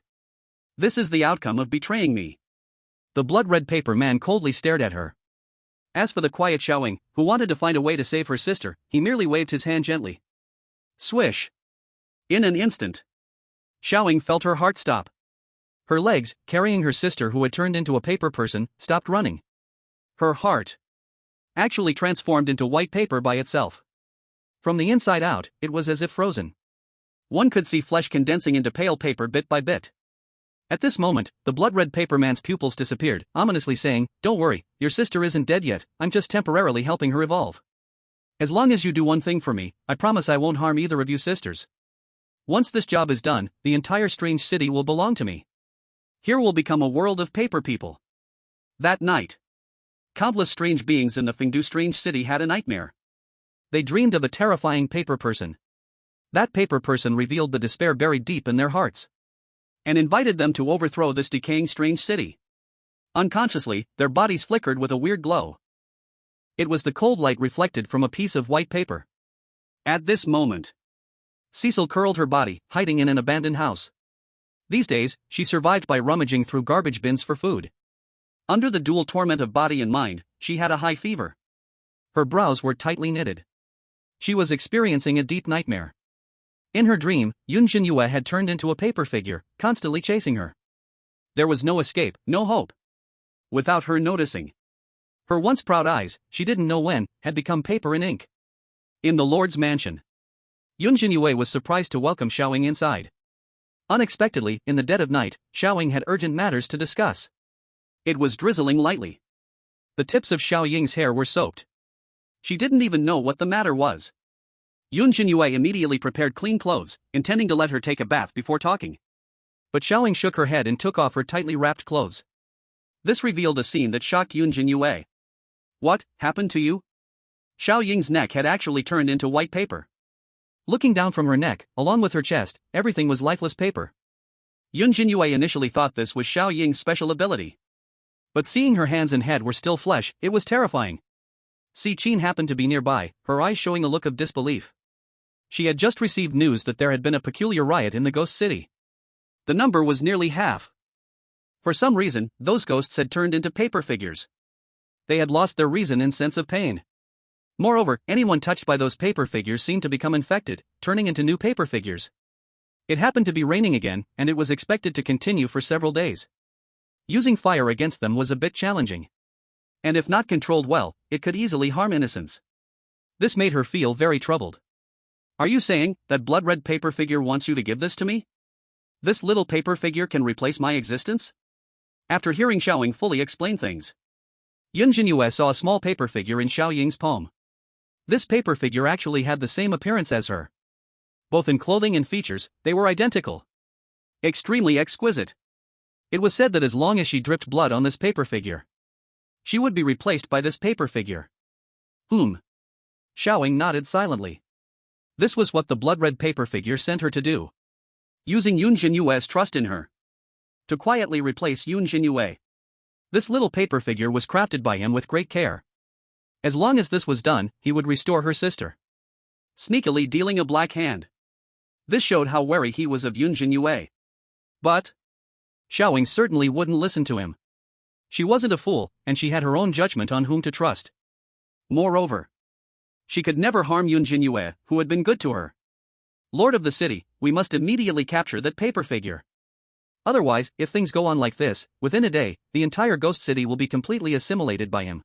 This is the outcome of betraying me. The blood-red paper man coldly stared at her. As for the quiet Xiaoying, who wanted to find a way to save her sister, he merely waved his hand gently. Swish! In an instant, Xiaoying felt her heart stop. Her legs, carrying her sister who had turned into a paper person, stopped running. Her heart actually transformed into white paper by itself. From the inside out, it was as if frozen. One could see flesh condensing into pale paper bit by bit. At this moment, the blood-red paper man's pupils disappeared, ominously saying, Don't worry, your sister isn't dead yet, I'm just temporarily helping her evolve. As long as you do one thing for me, I promise I won't harm either of you sisters. Once this job is done, the entire strange city will belong to me. Here will become a world of paper people. That night, Countless strange beings in the Fengdu strange city had a nightmare. They dreamed of a terrifying paper person. That paper person revealed the despair buried deep in their hearts and invited them to overthrow this decaying strange city. Unconsciously, their bodies flickered with a weird glow. It was the cold light reflected from a piece of white paper. At this moment, Cecil curled her body, hiding in an abandoned house. These days, she survived by rummaging through garbage bins for food. Under the dual torment of body and mind, she had a high fever. Her brows were tightly knitted. She was experiencing a deep nightmare. In her dream, Yun Zhenyue had turned into a paper figure, constantly chasing her. There was no escape, no hope. Without her noticing, her once proud eyes, she didn't know when, had become paper and ink. In the Lord's mansion, Yun Zhenyue was surprised to welcome Xiaoying inside. Unexpectedly, in the dead of night, Xiaoying had urgent matters to discuss. It was drizzling lightly. The tips of Xiaoying's hair were soaked. She didn't even know what the matter was. Yun Zhenyue immediately prepared clean clothes, intending to let her take a bath before talking. But Xiaoying shook her head and took off her tightly wrapped clothes. This revealed a scene that shocked Yun Zhenyue. What happened to you? Xiaoying's neck had actually turned into white paper. Looking down from her neck, along with her chest, everything was lifeless paper. Yun Zhenyue initially thought this was Xiaoying's special ability. But seeing her hands and head were still flesh, it was terrifying. Si Qin happened to be nearby, her eyes showing a look of disbelief. She had just received news that there had been a peculiar riot in the ghost city. The number was nearly half. For some reason, those ghosts had turned into paper figures. They had lost their reason and sense of pain. Moreover, anyone touched by those paper figures seemed to become infected, turning into new paper figures. It happened to be raining again, and it was expected to continue for several days. Using fire against them was a bit challenging. And if not controlled well, it could easily harm innocents. This made her feel very troubled. Are you saying that blood red paper figure wants you to give this to me? This little paper figure can replace my existence? After hearing Xiaoying fully explain things, Yun Zhenyue saw a small paper figure in Xiaoying's palm. This paper figure actually had the same appearance as her. Both in clothing and features, they were identical. Extremely exquisite. It was said that as long as she dripped blood on this paper figure, she would be replaced by this paper figure. Xiaoying nodded silently. This was what the blood-red paper figure sent her to do. Using Yun Zhenyue's trust in her to quietly replace Yun Zhenyue. This little paper figure was crafted by him with great care. As long as this was done, he would restore her sister. Sneakily dealing a black hand. This showed how wary he was of Yun Zhenyue. But Xiaoying certainly wouldn't listen to him. She wasn't a fool, and she had her own judgment on whom to trust. Moreover, she could never harm Yun Zhenyue, who had been good to her. Lord of the city, we must immediately capture that paper figure. Otherwise, if things go on like this, within a day, the entire ghost city will be completely assimilated by him.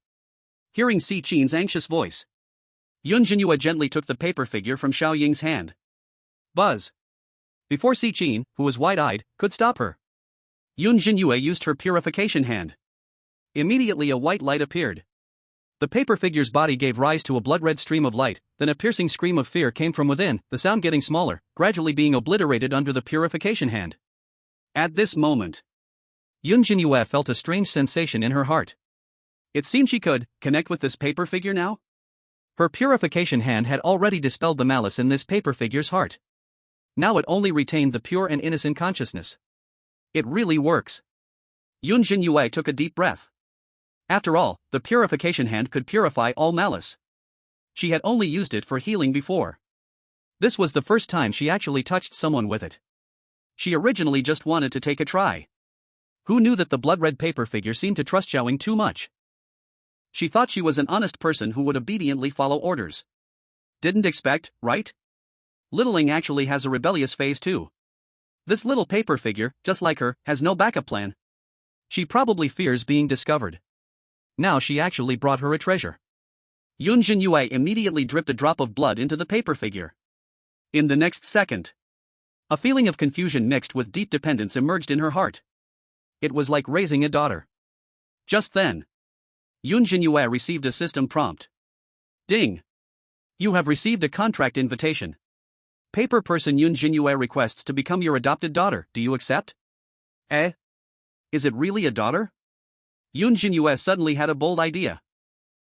Hearing Si Qin's anxious voice, Yun Zhenyue gently took the paper figure from Xiaoying's hand. Buzz! Before Si Qin, who was wide-eyed, could stop her, Yun Zhenyue used her purification hand. Immediately a white light appeared. The paper figure's body gave rise to a blood-red stream of light, then a piercing scream of fear came from within, the sound getting smaller, gradually being obliterated under the purification hand. At this moment, Yun Zhenyue felt a strange sensation in her heart. It seemed she could connect with this paper figure now. Her purification hand had already dispelled the malice in this paper figure's heart. Now it only retained the pure and innocent consciousness. It really works. Yun Zhenyue took a deep breath. After all, the purification hand could purify all malice. She had only used it for healing before. This was the first time she actually touched someone with it. She originally just wanted to take a try. Who knew that the blood-red paper figure seemed to trust Xiaoying too much? She thought she was an honest person who would obediently follow orders. Didn't expect, right? Littling actually has a rebellious phase too. This little paper figure, just like her, has no backup plan. She probably fears being discovered. Now she actually brought her a treasure. Yun Zhenyue immediately dripped a drop of blood into the paper figure. In the next second, a feeling of confusion mixed with deep dependence emerged in her heart. It was like raising a daughter. Just then, Yun Zhenyue received a system prompt. Ding! You have received a contract invitation. Paper person Yun Zhenyue requests to become your adopted daughter. Do you accept? Eh? Is it really a daughter? Yun Zhenyue suddenly had a bold idea.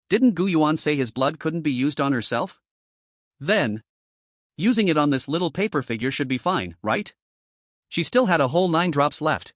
Didn't Gu Yuan say his blood couldn't be used on herself? Then, using it on this little paper figure should be fine, right? She still had a whole 9 drops left.